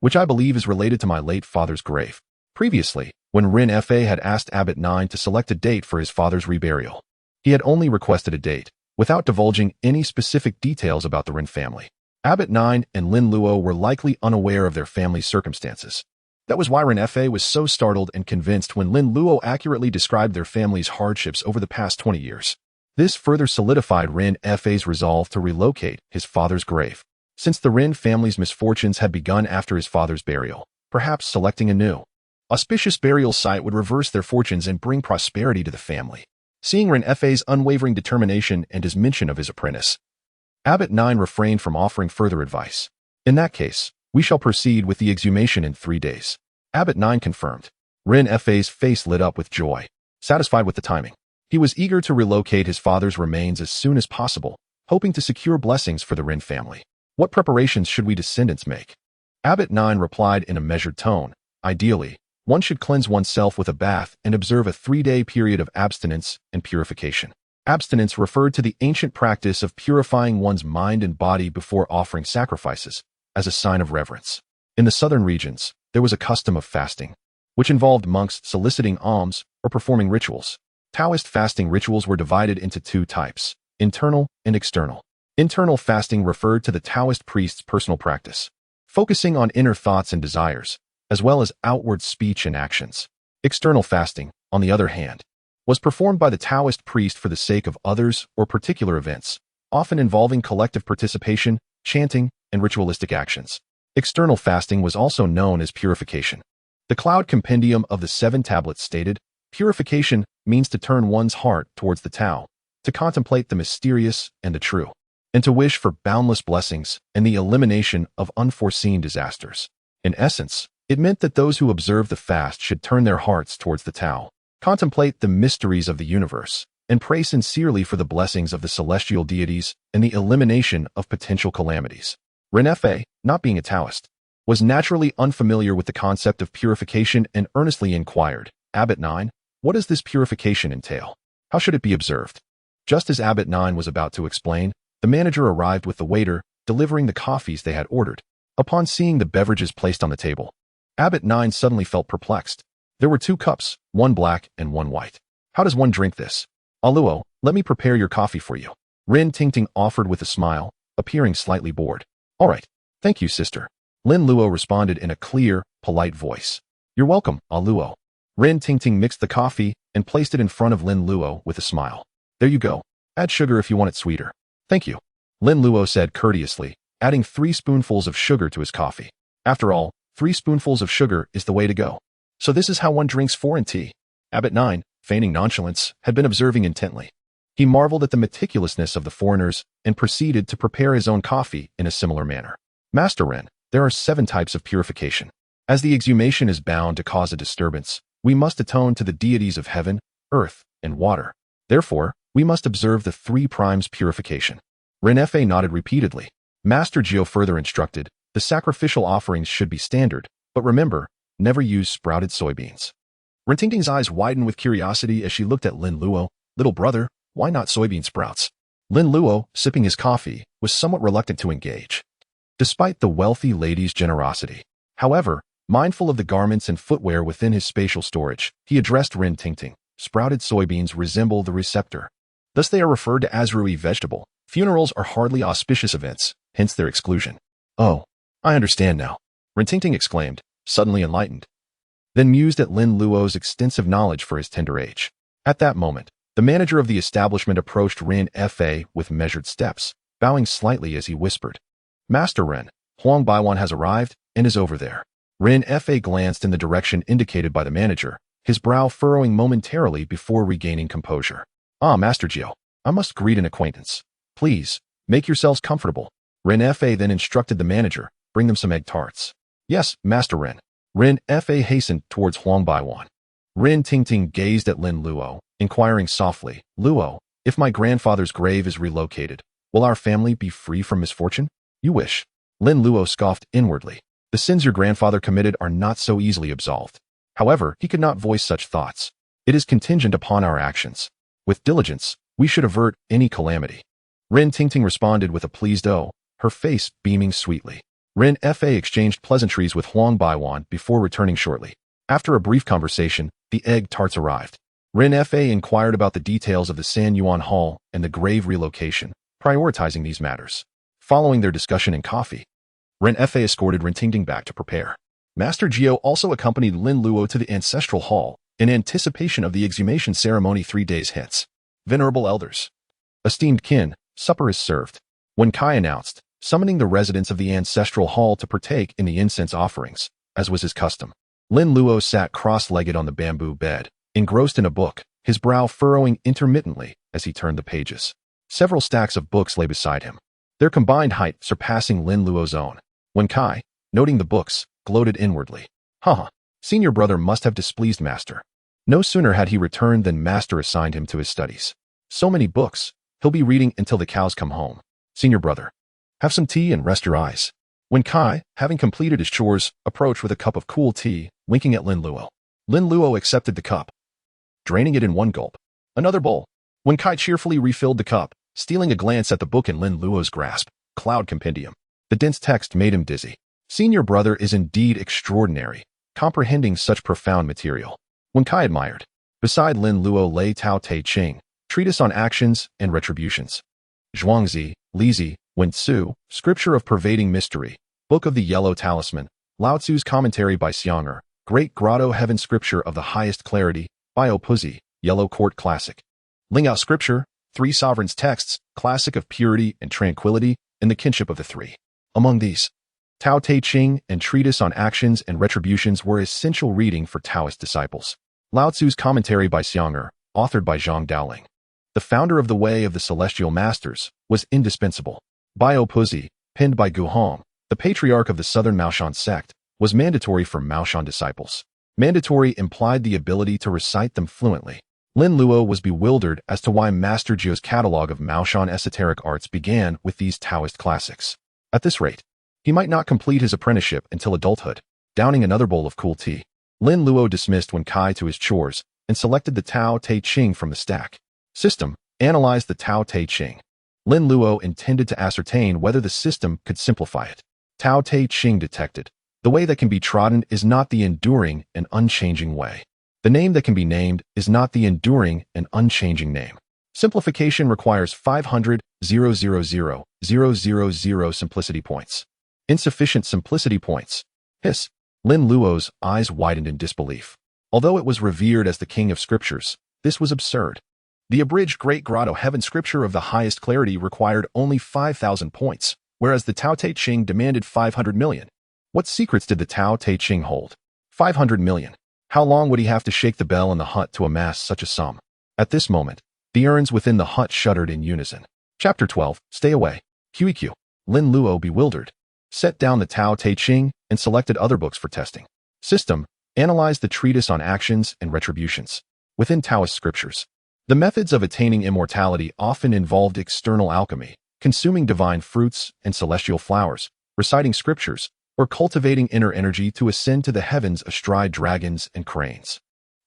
which I believe is related to my late father's grave. Previously, when Rin Fa had asked Abbot 9 to select a date for his father's reburial, he had only requested a date, without divulging any specific details about the Rin family. Abbot 9 and Lin Luo were likely unaware of their family's circumstances. That was why Rin Fa was so startled and convinced when Lin Luo accurately described their family's hardships over the past 20 years. This further solidified Rin Fa's resolve to relocate his father's grave. Since the Rin family's misfortunes had begun after his father's burial, perhaps selecting a new, auspicious burial site would reverse their fortunes and bring prosperity to the family. Seeing Rin Fa's unwavering determination and his mention of his apprentice, Abbot 9 refrained from offering further advice. In that case, we shall proceed with the exhumation in 3 days. Abbot 9 confirmed. Rin Fa's face lit up with joy, satisfied with the timing. He was eager to relocate his father's remains as soon as possible, hoping to secure blessings for the Rin family. What preparations should we descendants make? Abbot 9 replied in a measured tone. Ideally, one should cleanse oneself with a bath and observe a 3-day period of abstinence and purification. Abstinence referred to the ancient practice of purifying one's mind and body before offering sacrifices, as a sign of reverence. In the southern regions, there was a custom of fasting, which involved monks soliciting alms or performing rituals. Taoist fasting rituals were divided into 2 types, internal and external. Internal fasting referred to the Taoist priest's personal practice, focusing on inner thoughts and desires, as well as outward speech and actions. External fasting, on the other hand, was performed by the Taoist priest for the sake of others or particular events, often involving collective participation, chanting, and ritualistic actions. External fasting was also known as purification. The Cloud Compendium of the Seven Tablets stated, "Purification means to turn one's heart towards the Tao, to contemplate the mysterious and the true, and to wish for boundless blessings and the elimination of unforeseen disasters." In essence, it meant that those who observe the fast should turn their hearts towards the Tao, contemplate the mysteries of the universe, and pray sincerely for the blessings of the celestial deities and the elimination of potential calamities. Lin Fei, not being a Taoist, was naturally unfamiliar with the concept of purification and earnestly inquired, "Abbot 9, what does this purification entail? How should it be observed?" Just as Abbot 9 was about to explain, the manager arrived with the waiter, delivering the coffees they had ordered. Upon seeing the beverages placed on the table, Abbot 9 suddenly felt perplexed. There were 2 cups, one black and one white. "How does one drink this?" "Luo, let me prepare your coffee for you," Rin Tingting offered with a smile, appearing slightly bored. "All right. Thank you, sister." Lin Luo responded in a clear, polite voice. "You're welcome, Luo." Rin Tingting mixed the coffee and placed it in front of Lin Luo with a smile. "There you go. Add sugar if you want it sweeter." "Thank you," Lin Luo said courteously, adding 3 spoonfuls of sugar to his coffee. After all, 3 spoonfuls of sugar is the way to go. "So this is how one drinks foreign tea." Abbot 9, feigning nonchalance, had been observing intently. He marveled at the meticulousness of the foreigners and proceeded to prepare his own coffee in a similar manner. "Master Ren, there are 7 types of purification. As the exhumation is bound to cause a disturbance, we must atone to the deities of heaven, earth, and water. Therefore, we must observe the 3 primes purification." Lin Fei nodded repeatedly. Master Jiu further instructed, "The sacrificial offerings should be standard, but remember, never use sprouted soybeans." Rin Tingting's eyes widened with curiosity as she looked at Lin Luo. "Little brother, why not soybean sprouts?" Lin Luo, sipping his coffee, was somewhat reluctant to engage, despite the wealthy lady's generosity. However, mindful of the garments and footwear within his spatial storage, he addressed Rin Tingting. "Sprouted soybeans resemble the receptor. Thus they are referred to as rui vegetable. Funerals are hardly auspicious events, hence their exclusion." "Oh, I understand now," Rin Tingting exclaimed, suddenly enlightened, then mused at Lin Luo's extensive knowledge for his tender age. At that moment, the manager of the establishment approached Lin Fei with measured steps, bowing slightly as he whispered, "Master Ren, Huang Baiwan has arrived and is over there." Lin Fei glanced in the direction indicated by the manager, his brow furrowing momentarily before regaining composure. "Ah, Master Jiu, I must greet an acquaintance. Please, make yourselves comfortable." Lin Fei then instructed the manager, "Bring them some egg tarts." "Yes, Master Ren." Lin Fei hastened towards Huang Baiwan. Rin Tingting gazed at Lin Luo, inquiring softly, "Luo, if my grandfather's grave is relocated, will our family be free from misfortune?" "You wish." Lin Luo scoffed inwardly. "The sins your grandfather committed are not so easily absolved." However, he could not voice such thoughts. "It is contingent upon our actions. With diligence, we should avert any calamity." Rin Tingting responded with a pleased "oh," her face beaming sweetly. Lin Fei exchanged pleasantries with Huang Baiwan before returning shortly. After a brief conversation, the egg tarts arrived. Lin Fei inquired about the details of the San Yuan Hall and the grave relocation, prioritizing these matters. Following their discussion and coffee, Lin Fei escorted Rin Tingting back to prepare. Master Jiu also accompanied Lin Luo to the ancestral hall in anticipation of the exhumation ceremony 3 days hence. "Venerable elders, esteemed kin, supper is served," when Kai announced, summoning the residents of the ancestral hall to partake in the incense offerings, as was his custom. Lin Luo sat cross-legged on the bamboo bed, engrossed in a book, his brow furrowing intermittently as he turned the pages. Several stacks of books lay beside him, their combined height surpassing Lin Luo's own. When Kai, noting the books, gloated inwardly. "Haha, senior brother must have displeased master." No sooner had he returned than master assigned him to his studies. "So many books, he'll be reading until the cows come home. Senior brother, have some tea and rest your eyes." When Kai, having completed his chores, approached with a cup of cool tea, winking at Lin Luo. Lin Luo accepted the cup, draining it in one gulp. Another bowl. When Kai cheerfully refilled the cup, stealing a glance at the book in Lin Luo's grasp, Cloud Compendium. The dense text made him dizzy. Senior brother is indeed extraordinary, comprehending such profound material. When Kai admired, beside Lin Luo lay Tao Te Ching, treatise on actions and retributions. Zhuangzi, Lizi, Wensu, Scripture of Pervading Mystery, Book of the Yellow Talisman, Lao Tzu's Commentary by Xiang'er, Great Grotto Heaven Scripture of the Highest Clarity, Bio Puzi, Yellow Court Classic. Lingao Scripture, Three Sovereigns Texts, Classic of Purity and Tranquility, and the Kinship of the Three. Among these, Tao Te Ching and Treatise on Actions and Retributions were essential reading for Taoist disciples. Lao Tzu's Commentary by Xiang'er, authored by Zhang Daoling, the founder of the Way of the Celestial Masters, was indispensable. Bio Puzi, penned by Gu Hong, the patriarch of the Southern Maoshan sect, was mandatory for Maoshan disciples. Mandatory implied the ability to recite them fluently. Lin Luo was bewildered as to why Master Jiu's catalog of Maoshan esoteric arts began with these Taoist classics. At this rate, he might not complete his apprenticeship until adulthood. Downing another bowl of cool tea, Lin Luo dismissed Wen Kai to his chores and selected the Tao Te Ching from the stack. System, analyzed the Tao Te Ching. Lin Luo intended to ascertain whether the system could simplify it. Tao Te Ching detected, the way that can be trodden is not the enduring and unchanging way. The name that can be named is not the enduring and unchanging name. Simplification requires 500,000,000 simplicity points. Insufficient simplicity points. Hiss. Lin Luo's eyes widened in disbelief. Although it was revered as the king of scriptures, this was absurd. The abridged Great Grotto Heaven Scripture of the Highest Clarity required only 5,000 points, whereas the Tao Te Ching demanded 500 million. What secrets did the Tao Te Ching hold? 500 million. How long would he have to shake the bell in the hut to amass such a sum? At this moment, the urns within the hut shuddered in unison. Chapter 12, Stay Away. Ikkyu. Lin Luo, bewildered, set down the Tao Te Ching and selected other books for testing. System, analyzed the Treatise on Actions and Retributions. Within Taoist scriptures, the methods of attaining immortality often involved external alchemy, consuming divine fruits and celestial flowers, reciting scriptures, or cultivating inner energy to ascend to the heavens astride dragons and cranes.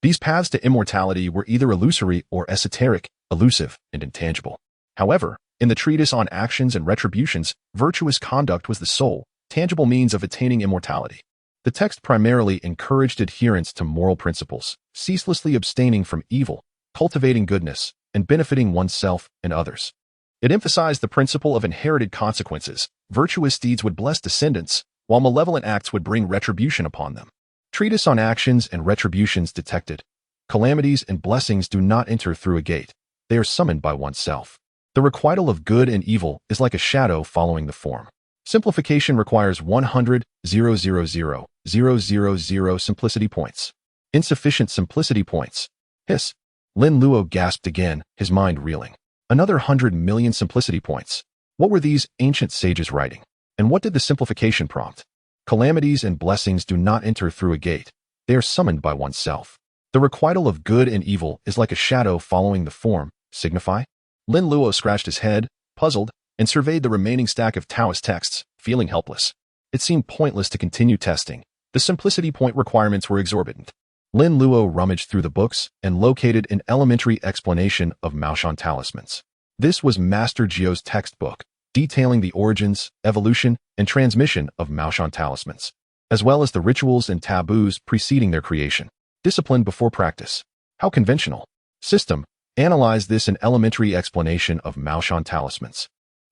These paths to immortality were either illusory or esoteric, elusive and intangible. However, in the Treatise on Actions and Retributions, virtuous conduct was the sole, tangible means of attaining immortality. The text primarily encouraged adherence to moral principles, ceaselessly abstaining from evil, cultivating goodness, and benefiting oneself and others. It emphasized the principle of inherited consequences. Virtuous deeds would bless descendants, while malevolent acts would bring retribution upon them. Treatise on Actions and Retributions detected, calamities and blessings do not enter through a gate. They are summoned by oneself. The requital of good and evil is like a shadow following the form. Simplification requires 100,000,000 simplicity points. Insufficient simplicity points. Hiss. Lin Luo gasped again, his mind reeling. Another 100 million simplicity points. What were these ancient sages writing? And what did the simplification prompt? Calamities and blessings do not enter through a gate. They are summoned by oneself. The requital of good and evil is like a shadow following the form. Signify? Lin Luo scratched his head, puzzled, and surveyed the remaining stack of Taoist texts, feeling helpless. It seemed pointless to continue testing. The simplicity point requirements were exorbitant. Lin Luo rummaged through the books and located an elementary explanation of Tongtian Talismans. This was Master Jiu's textbook, detailing the origins, evolution, and transmission of Tongtian Talismans, as well as the rituals and taboos preceding their creation. Discipline before practice. How conventional. System, analyze this an elementary explanation of Tongtian Talismans.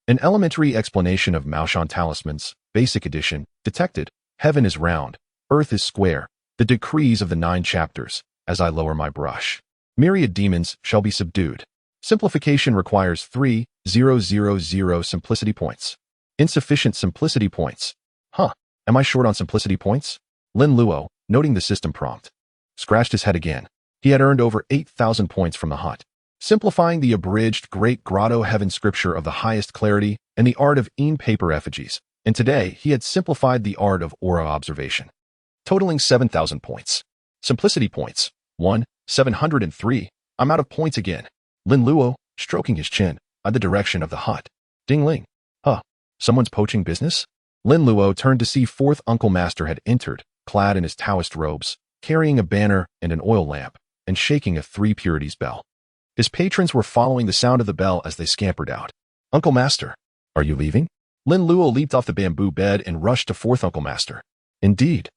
An elementary explanation of Tongtian Talismans, basic edition, detected, heaven is round, earth is square, the decrees of the 9 chapters, as I lower my brush. Myriad demons shall be subdued. Simplification requires 3,000 simplicity points. Insufficient simplicity points. Am I short on simplicity points? Lin Luo, noting the system prompt, scratched his head again. He had earned over 8,000 points from the hut, simplifying the abridged Great Grotto Heaven Scripture of the Highest Clarity and the art of paper effigies, and today he had simplified the art of aura observation, totaling 7,000 points. Simplicity points. 703. I'm out of points again. Lin Luo, stroking his chin, eyed the direction of the hut. Ding ling. Someone's poaching business? Lin Luo turned to see fourth Uncle Master had entered, clad in his Taoist robes, carrying a banner and an oil lamp, and shaking a 3 purities bell. His patrons were following the sound of the bell as they scampered out. Uncle Master, are you leaving? Lin Luo leaped off the bamboo bed and rushed to fourth Uncle Master. Indeed.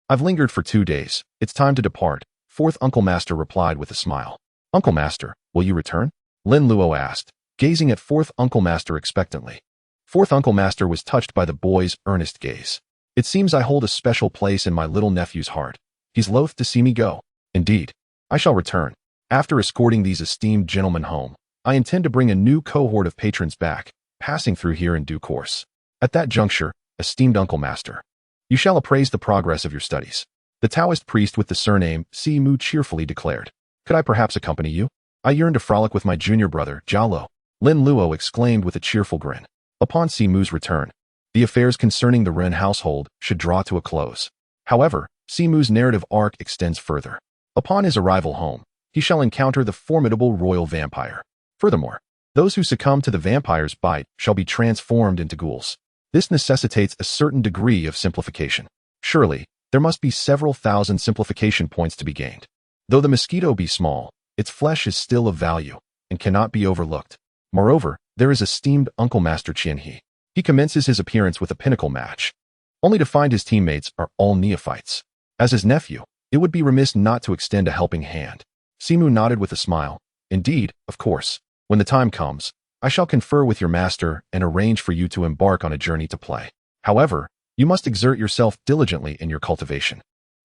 I've lingered for 2 days. It's time to depart, fourth Uncle Master replied with a smile. Uncle Master, will you return? Lin Luo asked. gazing at fourth Uncle Master expectantly. Fourth Uncle Master was touched by the boy's earnest gaze. It seems I hold a special place in my little nephew's heart. He's loath to see me go. Indeed, I shall return. After escorting these esteemed gentlemen home, I intend to bring a new cohort of patrons back, passing through here in due course. At that juncture, esteemed Uncle Master, you shall appraise the progress of your studies. The Taoist priest with the surname Si Mu cheerfully declared. Could I perhaps accompany you? I yearn to frolic with my junior brother, Jiao. Lin Luo exclaimed with a cheerful grin. Upon Si Mu's return, the affairs concerning the Ren household should draw to a close. However, Si Mu's narrative arc extends further. Upon his arrival home, he shall encounter the formidable royal vampire. Furthermore, those who succumb to the vampire's bite shall be transformed into ghouls. This necessitates a certain degree of simplification. Surely, there must be several thousand simplification points to be gained. Though the mosquito be small, its flesh is still of value and cannot be overlooked. Moreover, there is esteemed Uncle Master Qian He. He commences his appearance with a pinnacle match, only to find his teammates are all neophytes. As his nephew, it would be remiss not to extend a helping hand. Simu nodded with a smile. Indeed, of course, when the time comes, I shall confer with your master and arrange for you to embark on a journey to play. However, you must exert yourself diligently in your cultivation,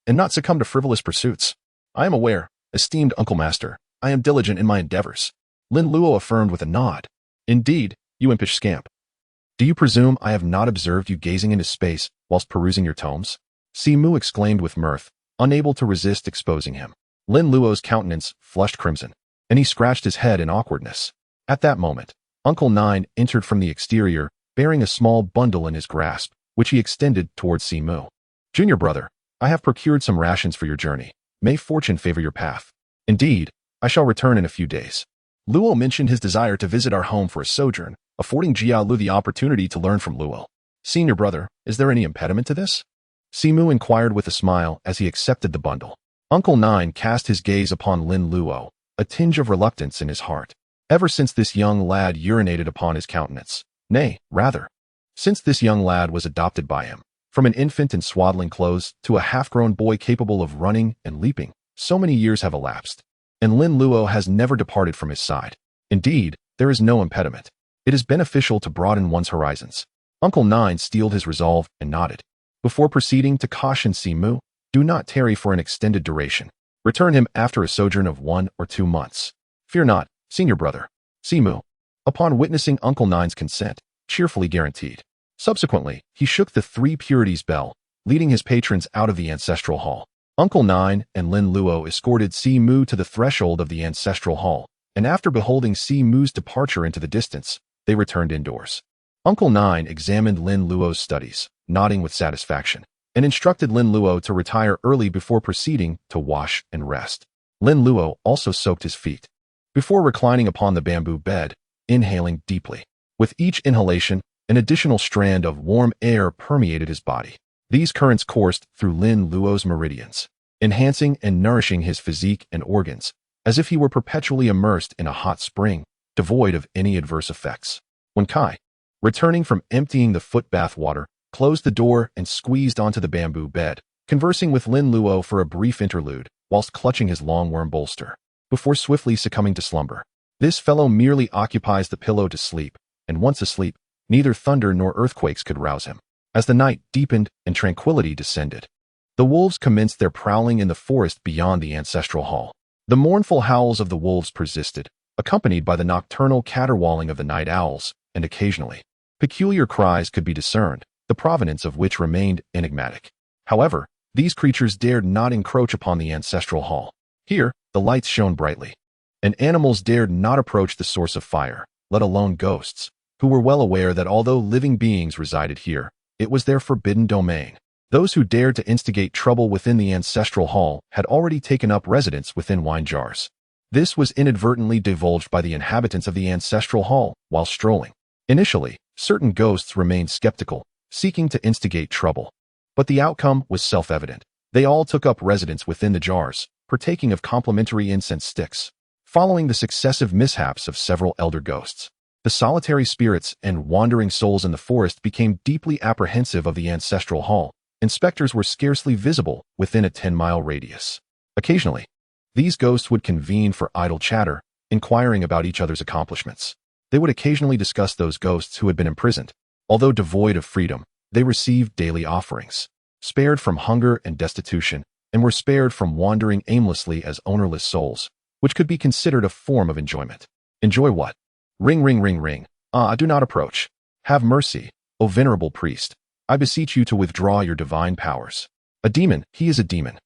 and not succumb to frivolous pursuits. I am aware, esteemed Uncle Master, I am diligent in my endeavors. Lin Luo affirmed with a nod. Indeed, you impish scamp. Do you presume I have not observed you gazing into space whilst perusing your tomes? Si Mu exclaimed with mirth, unable to resist exposing him. Lin Luo's countenance flushed crimson, and he scratched his head in awkwardness. At that moment, Uncle Nine entered from the exterior, bearing a small bundle in his grasp, which he extended towards Si Mu. Junior brother, I have procured some rations for your journey. May fortune favor your path. Indeed, I shall return in a few days. Luo mentioned his desire to visit our home for a sojourn, affording Jia Lu the opportunity to learn from Luo. Senior brother, is there any impediment to this? Simu inquired with a smile as he accepted the bundle. Uncle Nine cast his gaze upon Lin Luo, a tinge of reluctance in his heart. Ever since this young lad urinated upon his countenance. Nay, rather, since this young lad was adopted by him, from an infant in swaddling clothes to a half-grown boy capable of running and leaping, so many years have elapsed, and Lin Luo has never departed from his side. Indeed, there is no impediment. It is beneficial to broaden one's horizons. Uncle Nine steeled his resolve and nodded. Before proceeding to caution Si Mu, do not tarry for an extended duration. Return him after a sojourn of 1 or 2 months. Fear not, senior brother. Si Mu, upon witnessing Uncle Nine's consent, cheerfully guaranteed. Subsequently, he shook the 3 purities bell, leading his patrons out of the ancestral hall. Uncle Nine and Lin Luo escorted Si Mu to the threshold of the ancestral hall, and after beholding Si Mu's departure into the distance, they returned indoors. Uncle Nine examined Lin Luo's studies, nodding with satisfaction, and instructed Lin Luo to retire early before proceeding to wash and rest. Lin Luo also soaked his feet, before reclining upon the bamboo bed, inhaling deeply. With each inhalation, an additional strand of warm air permeated his body. These currents coursed through Lin Luo's meridians, enhancing and nourishing his physique and organs, as if he were perpetually immersed in a hot spring, devoid of any adverse effects. When Kai, returning from emptying the foot bath water, closed the door and squeezed onto the bamboo bed, conversing with Lin Luo for a brief interlude, whilst clutching his long worm bolster, before swiftly succumbing to slumber. This fellow merely occupies the pillow to sleep, and once asleep, neither thunder nor earthquakes could rouse him. As the night deepened and tranquility descended, the wolves commenced their prowling in the forest beyond the ancestral hall. The mournful howls of the wolves persisted, accompanied by the nocturnal caterwauling of the night owls, and occasionally, peculiar cries could be discerned, the provenance of which remained enigmatic. However, these creatures dared not encroach upon the ancestral hall. Here, the lights shone brightly, and animals dared not approach the source of fire, let alone ghosts, who were well aware that although living beings resided here, it was their forbidden domain. Those who dared to instigate trouble within the ancestral hall had already taken up residence within wine jars. This was inadvertently divulged by the inhabitants of the ancestral hall while strolling. Initially, certain ghosts remained skeptical, seeking to instigate trouble. But the outcome was self-evident. They all took up residence within the jars, partaking of complementary incense sticks. Following the successive mishaps of several elder ghosts, the solitary spirits and wandering souls in the forest became deeply apprehensive of the ancestral hall. Inspectors were scarcely visible within a 10-mile radius. Occasionally, these ghosts would convene for idle chatter, inquiring about each other's accomplishments. They would occasionally discuss those ghosts who had been imprisoned. Although devoid of freedom, they received daily offerings, spared from hunger and destitution, and were spared from wandering aimlessly as ownerless souls, which could be considered a form of enjoyment. Enjoy what? Ring, ring, ring, ring. Ah, do not approach. Have mercy, O venerable priest. I beseech you to withdraw your divine powers. A demon, he is a demon.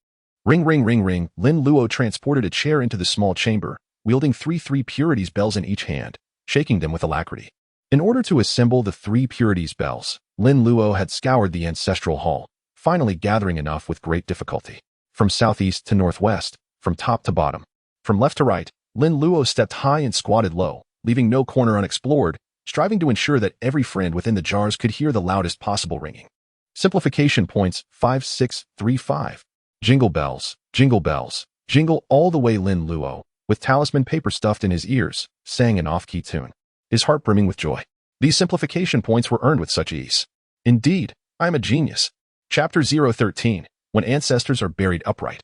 Ring, ring, ring, ring. Lin Luo transported a chair into the small chamber, wielding three purities bells in each hand, shaking them with alacrity. In order to assemble the 3 purities bells, Lin Luo had scoured the ancestral hall, finally gathering enough with great difficulty. From southeast to northwest, from top to bottom, from left to right, Lin Luo stepped high and squatted low, leaving no corner unexplored, striving to ensure that every friend within the jars could hear the loudest possible ringing. Simplification points 5, 6, 3, 5. Jingle bells, jingle all the way. Lin Luo, with talisman paper stuffed in his ears, sang an off-key tune, his heart brimming with joy. These simplification points were earned with such ease. Indeed, I am a genius. Chapter 013. When ancestors are buried upright,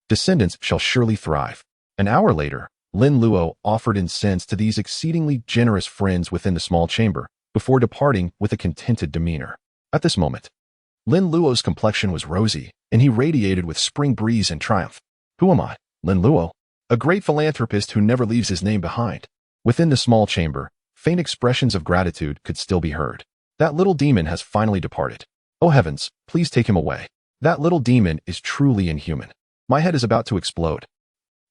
descendants shall surely thrive. An hour later, Lin Luo offered incense to these exceedingly generous friends within the small chamber, before departing with a contented demeanor. At this moment, Lin Luo's complexion was rosy, and he radiated with spring breeze and triumph. Who am I? Lin Luo, a great philanthropist who never leaves his name behind. Within the small chamber, faint expressions of gratitude could still be heard. That little demon has finally departed. Oh heavens, please take him away. That little demon is truly inhuman. My head is about to explode.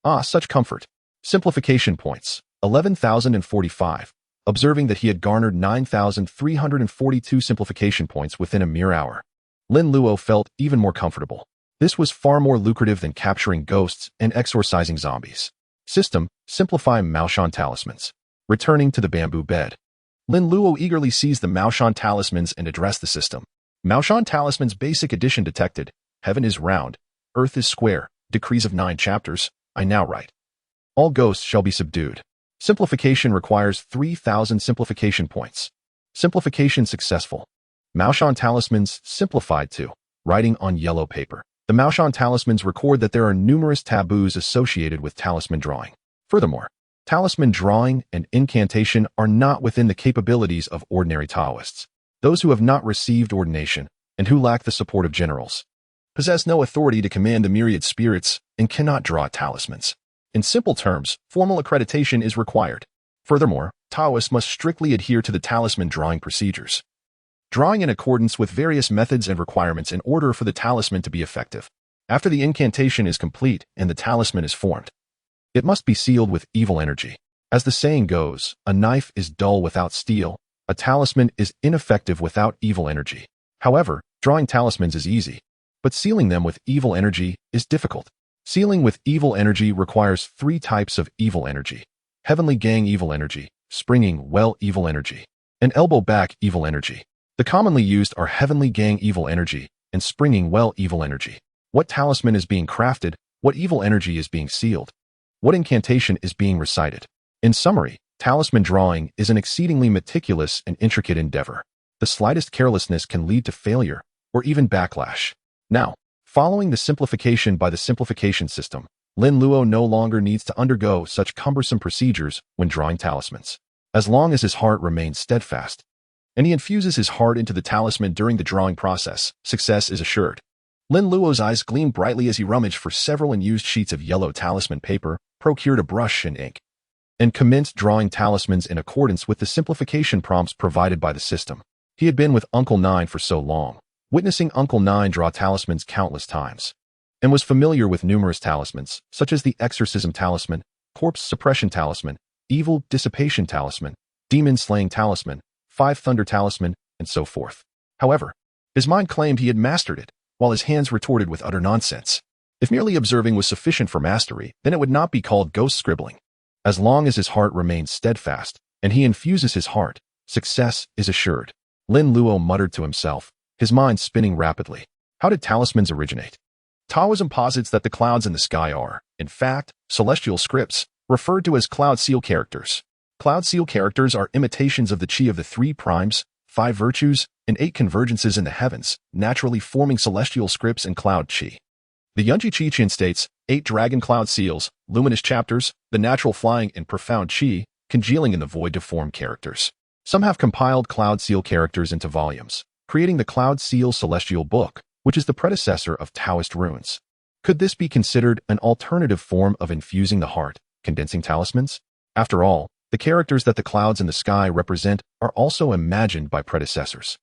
Ah, such comfort. Simplification points, 11,045. Observing that he had garnered 9,342 simplification points within a mere hour, Lin Luo felt even more comfortable. This was far more lucrative than capturing ghosts and exorcising zombies. System, simplify Tongtian Talismans. Returning to the bamboo bed, Lin Luo eagerly seized the Tongtian Talismans and addressed the system. Tongtian Talismans Basic Edition detected. Heaven is round, earth is square. Decrees of 9 chapters. I now write. All ghosts shall be subdued. Simplification requires 3,000 simplification points. Simplification successful. Tongtian Talismans simplified to writing on yellow paper. The Tongtian Talismans record that there are numerous taboos associated with talisman drawing. Furthermore, talisman drawing and incantation are not within the capabilities of ordinary Taoists. Those who have not received ordination and who lack the support of generals possess no authority to command the myriad spirits and cannot draw talismans. In simple terms, formal accreditation is required. Furthermore, Taoists must strictly adhere to the talisman drawing procedures, drawing in accordance with various methods and requirements in order for the talisman to be effective. After the incantation is complete and the talisman is formed, it must be sealed with evil energy. As the saying goes, a knife is dull without steel, a talisman is ineffective without evil energy. However, drawing talismans is easy, but sealing them with evil energy is difficult. Sealing with evil energy requires 3 types of evil energy: heavenly gang evil energy, springing well evil energy, and elbow back evil energy. The commonly used are heavenly gang evil energy and springing well evil energy. What talisman is being crafted? What evil energy is being sealed? What incantation is being recited? In summary, talisman drawing is an exceedingly meticulous and intricate endeavor. The slightest carelessness can lead to failure or even backlash. Now, following the simplification by the simplification system, Lin Luo no longer needs to undergo such cumbersome procedures when drawing talismans. As long as his heart remains steadfast, and he infuses his heart into the talisman during the drawing process, success is assured. Lin Luo's eyes gleamed brightly as he rummaged for several unused sheets of yellow talisman paper, procured a brush and ink, and commenced drawing talismans in accordance with the simplification prompts provided by the system. He had been with Uncle Nine for so long, witnessing Uncle Nine draw talismans countless times, and was familiar with numerous talismans, such as the Exorcism Talisman, Corpse Suppression Talisman, Evil Dissipation Talisman, Demon Slaying Talisman, 5 Thunder Talisman, and so forth. However, his mind claimed he had mastered it, while his hands retorted with utter nonsense. If merely observing was sufficient for mastery, then it would not be called ghost scribbling. As long as his heart remains steadfast, and he infuses his heart, success is assured. Lin Luo muttered to himself, his mind spinning rapidly. How did talismans originate? Taoism posits that the clouds in the sky are, in fact, celestial scripts, referred to as cloud seal characters. Cloud seal characters are imitations of the qi of the 3 primes, 5 virtues, and 8 convergences in the heavens, naturally forming celestial scripts and cloud qi. The Yunji Qian states, 8 dragon cloud seals, luminous chapters, the natural flying and profound qi, congealing in the void to form characters. Some have compiled Cloud Seal characters into volumes, creating the Cloud Seal Celestial Book, which is the predecessor of Taoist runes. Could this be considered an alternative form of infusing the heart, condensing talismans? After all, the characters that the clouds in the sky represent are also imagined by predecessors.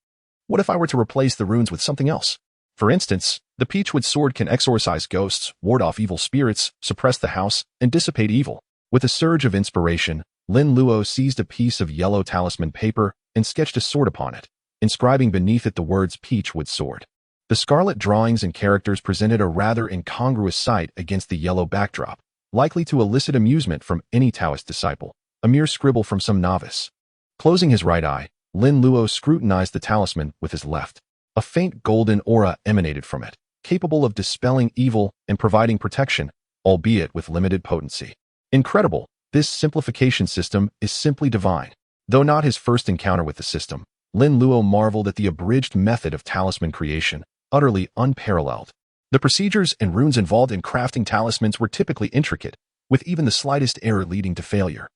What if I were to replace the runes with something else? For instance, the peachwood sword can exorcise ghosts, ward off evil spirits, suppress the house, and dissipate evil. With a surge of inspiration, Lin Luo seized a piece of yellow talisman paper and sketched a sword upon it, inscribing beneath it the words peachwood sword. The scarlet drawings and characters presented a rather incongruous sight against the yellow backdrop, likely to elicit amusement from any Taoist disciple, a mere scribble from some novice. Closing his right eye, Lin Luo scrutinized the talisman with his left. A faint golden aura emanated from it, capable of dispelling evil and providing protection, albeit with limited potency. Incredible, this simplification system is simply divine. Though not his first encounter with the system, Lin Luo marveled at the abridged method of talisman creation, utterly unparalleled. The procedures and runes involved in crafting talismans were typically intricate, with even the slightest error leading to failure.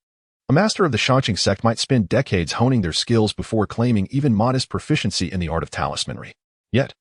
A master of the Qian sect might spend decades honing their skills before claiming even modest proficiency in the art of talismanry. Yet,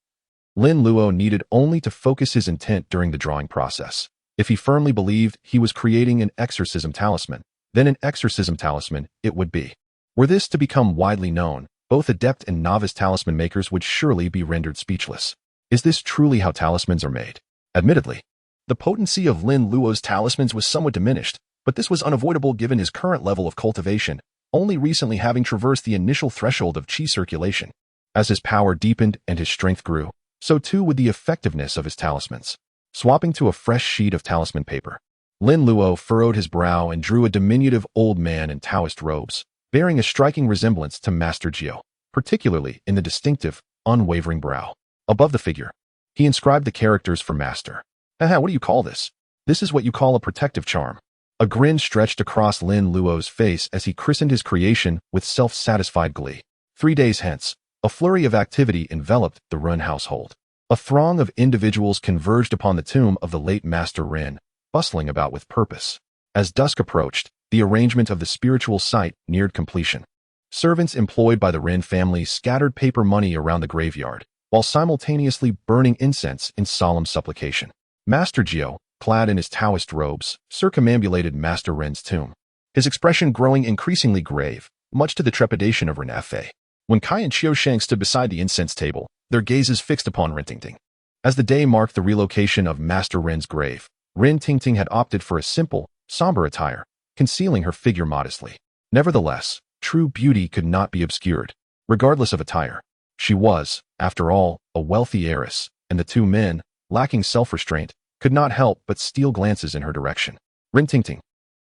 Lin Luo needed only to focus his intent during the drawing process. If he firmly believed he was creating an exorcism talisman, then an exorcism talisman it would be. Were this to become widely known, both adept and novice talisman makers would surely be rendered speechless. Is this truly how talismans are made? Admittedly, the potency of Lin Luo's talismans was somewhat diminished, but this was unavoidable given his current level of cultivation, only recently having traversed the initial threshold of qi circulation. As his power deepened and his strength grew, so too would the effectiveness of his talismans. Swapping to a fresh sheet of talisman paper, Lin Luo furrowed his brow and drew a diminutive old man in Taoist robes, bearing a striking resemblance to Master Jiu, particularly in the distinctive, unwavering brow. Above the figure, he inscribed the characters for Master. What do you call this? This is what you call a protective charm. A grin stretched across Lin Luo's face as he christened his creation with self-satisfied glee. 3 days hence, a flurry of activity enveloped the Ren household. A throng of individuals converged upon the tomb of the late Master Ren, bustling about with purpose. As dusk approached, the arrangement of the spiritual site neared completion. Servants employed by the Ren family scattered paper money around the graveyard, while simultaneously burning incense in solemn supplication. Master Jiu, clad in his Taoist robes, circumambulated Master Ren's tomb, his expression growing increasingly grave, much to the trepidation of Ren Fe. When Kai and Qiusheng stood beside the incense table, their gazes fixed upon Ren Tingting. As the day marked the relocation of Master Ren's grave, Ren Tingting had opted for a simple, somber attire, concealing her figure modestly. Nevertheless, true beauty could not be obscured. Regardless of attire, she was, after all, a wealthy heiress, and the two men, lacking self-restraint, could not help but steal glances in her direction. Ren Tingting,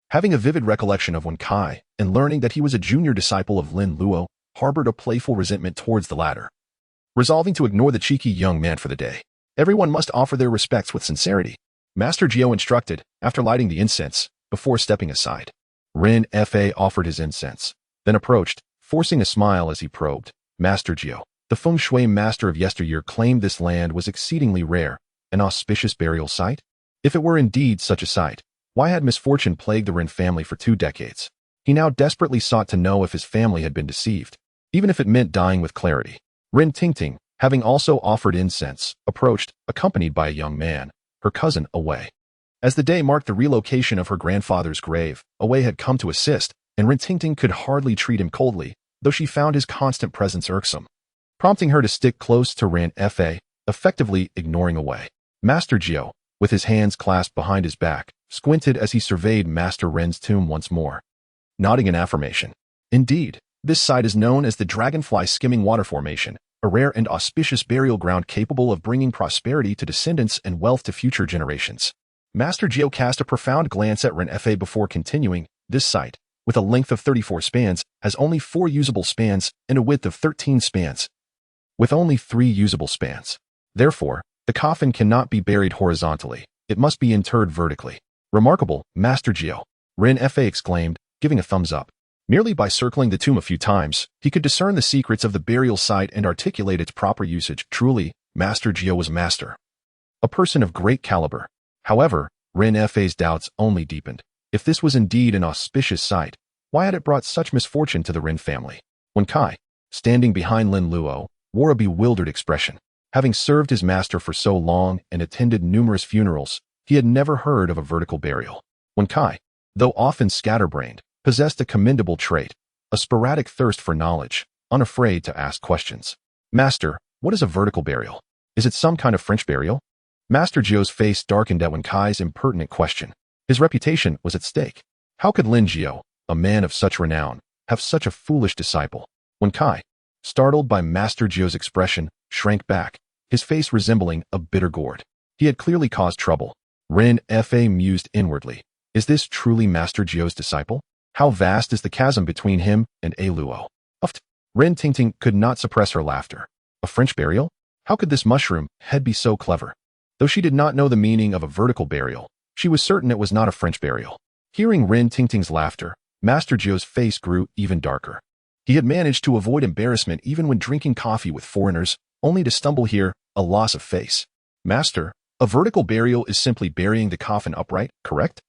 having a vivid recollection of when Kai, and learning that he was a junior disciple of Lin Luo, harbored a playful resentment towards the latter. Resolving to ignore the cheeky young man for the day, everyone must offer their respects with sincerity. Master Jiu instructed, after lighting the incense, before stepping aside. Ren Fa offered his incense, then approached, forcing a smile as he probed. Master Jiu, the feng shui master of yesteryear, claimed this land was exceedingly rare, an auspicious burial site? If it were indeed such a site, why had misfortune plagued the Ren family for 2 decades? He now desperately sought to know if his family had been deceived, even if it meant dying with clarity. Ren Tingting, having also offered incense, approached, accompanied by a young man, her cousin, Awei. As the day marked the relocation of her grandfather's grave, Awei had come to assist, and Ren Tingting could hardly treat him coldly, though she found his constant presence irksome, prompting her to stick close to Ren Fa, effectively ignoring Awei. Master Jiu, with his hands clasped behind his back, squinted as he surveyed Master Ren's tomb once more, nodding in affirmation. Indeed, this site is known as the Dragonfly Skimming Water Formation, a rare and auspicious burial ground capable of bringing prosperity to descendants and wealth to future generations. Master Jiu cast a profound glance at Ren Fa before continuing. This site, with a length of 34 spans, has only 4 usable spans and a width of 13 spans, with only 3 usable spans. Therefore, the coffin cannot be buried horizontally. It must be interred vertically. Remarkable, Master Jiu, Ren Fa exclaimed, giving a thumbs up. Merely by circling the tomb a few times, he could discern the secrets of the burial site and articulate its proper usage. Truly, Master Jiu was master, a person of great caliber. However, Ren Fa's doubts only deepened. If this was indeed an auspicious site, Why had it brought such misfortune to the Rin family? When Kai, standing behind Lin Luo, wore a bewildered expression. Having served his master for so long and attended numerous funerals, he had never heard of a vertical burial. When Kai, though often scatterbrained, possessed a commendable trait, a sporadic thirst for knowledge, unafraid to ask questions. Master, what is a vertical burial? Is it some kind of French burial? Master Jiu's face darkened at Wen Kai's impertinent question. His reputation was at stake. How could Lin Luo, a man of such renown, have such a foolish disciple? When Kai, startled by Master Jiu's expression, shrank back, his face resembling a bitter gourd. He had clearly caused trouble. Rin Fa mused inwardly. Is this truly Master Jiu's disciple? How vast is the chasm between him and A Luo? Rin Tingting could not suppress her laughter. A French burial? How could this mushroom head be so clever? Though she did not know the meaning of a vertical burial, she was certain it was not a French burial. Hearing Rin Tingting's laughter, Master Jiu's face grew even darker. He had managed to avoid embarrassment even when drinking coffee with foreigners, only to stumble here, a loss of face. Master, a vertical burial is simply burying the coffin upright, correct?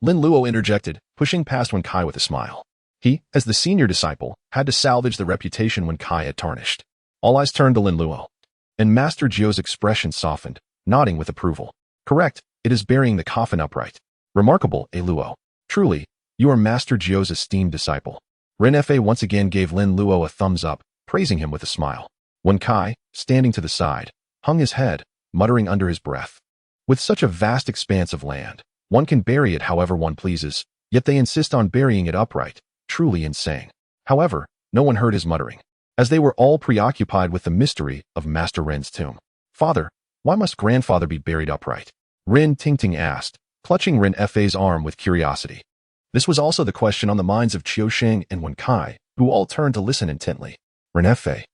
Lin Luo interjected, pushing past Wen Kai with a smile. He, as the senior disciple, had to salvage the reputation Wen Kai had tarnished. All eyes turned to Lin Luo, and Master Jiu's expression softened, nodding with approval. Correct, it is burying the coffin upright. Remarkable, A Luo. Truly, you are Master Jiu's esteemed disciple. Rin Fa once again gave Lin Luo a thumbs up, praising him with a smile. Wen Kai, standing to the side, hung his head, muttering under his breath. With such a vast expanse of land, one can bury it however one pleases, yet they insist on burying it upright. Truly insane. However, no one heard his muttering, as they were all preoccupied with the mystery of Master Rin's tomb. Father, why must grandfather be buried upright? Rin Tingting asked, clutching Rin Fa's arm with curiosity. This was also the question on the minds of Qiu Sheng and Wen Kai, who all turned to listen intently. Rin Fa,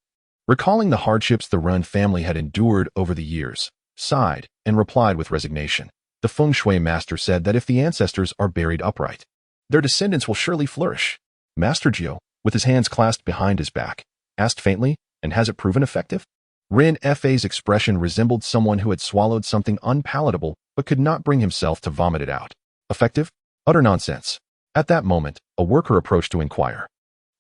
recalling the hardships the Ren family had endured over the years, sighed and replied with resignation. The feng shui master said that if the ancestors are buried upright, their descendants will surely flourish. Master Jiu, with his hands clasped behind his back, asked faintly, and has it proven effective? Rin Fa's expression resembled someone who had swallowed something unpalatable but could not bring himself to vomit it out. Effective? Utter nonsense. At that moment, a worker approached to inquire.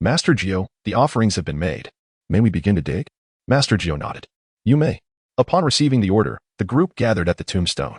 Master Jiu, the offerings have been made. May we begin to dig? Master Jiu nodded. You may. Upon receiving the order, the group gathered at the tombstone,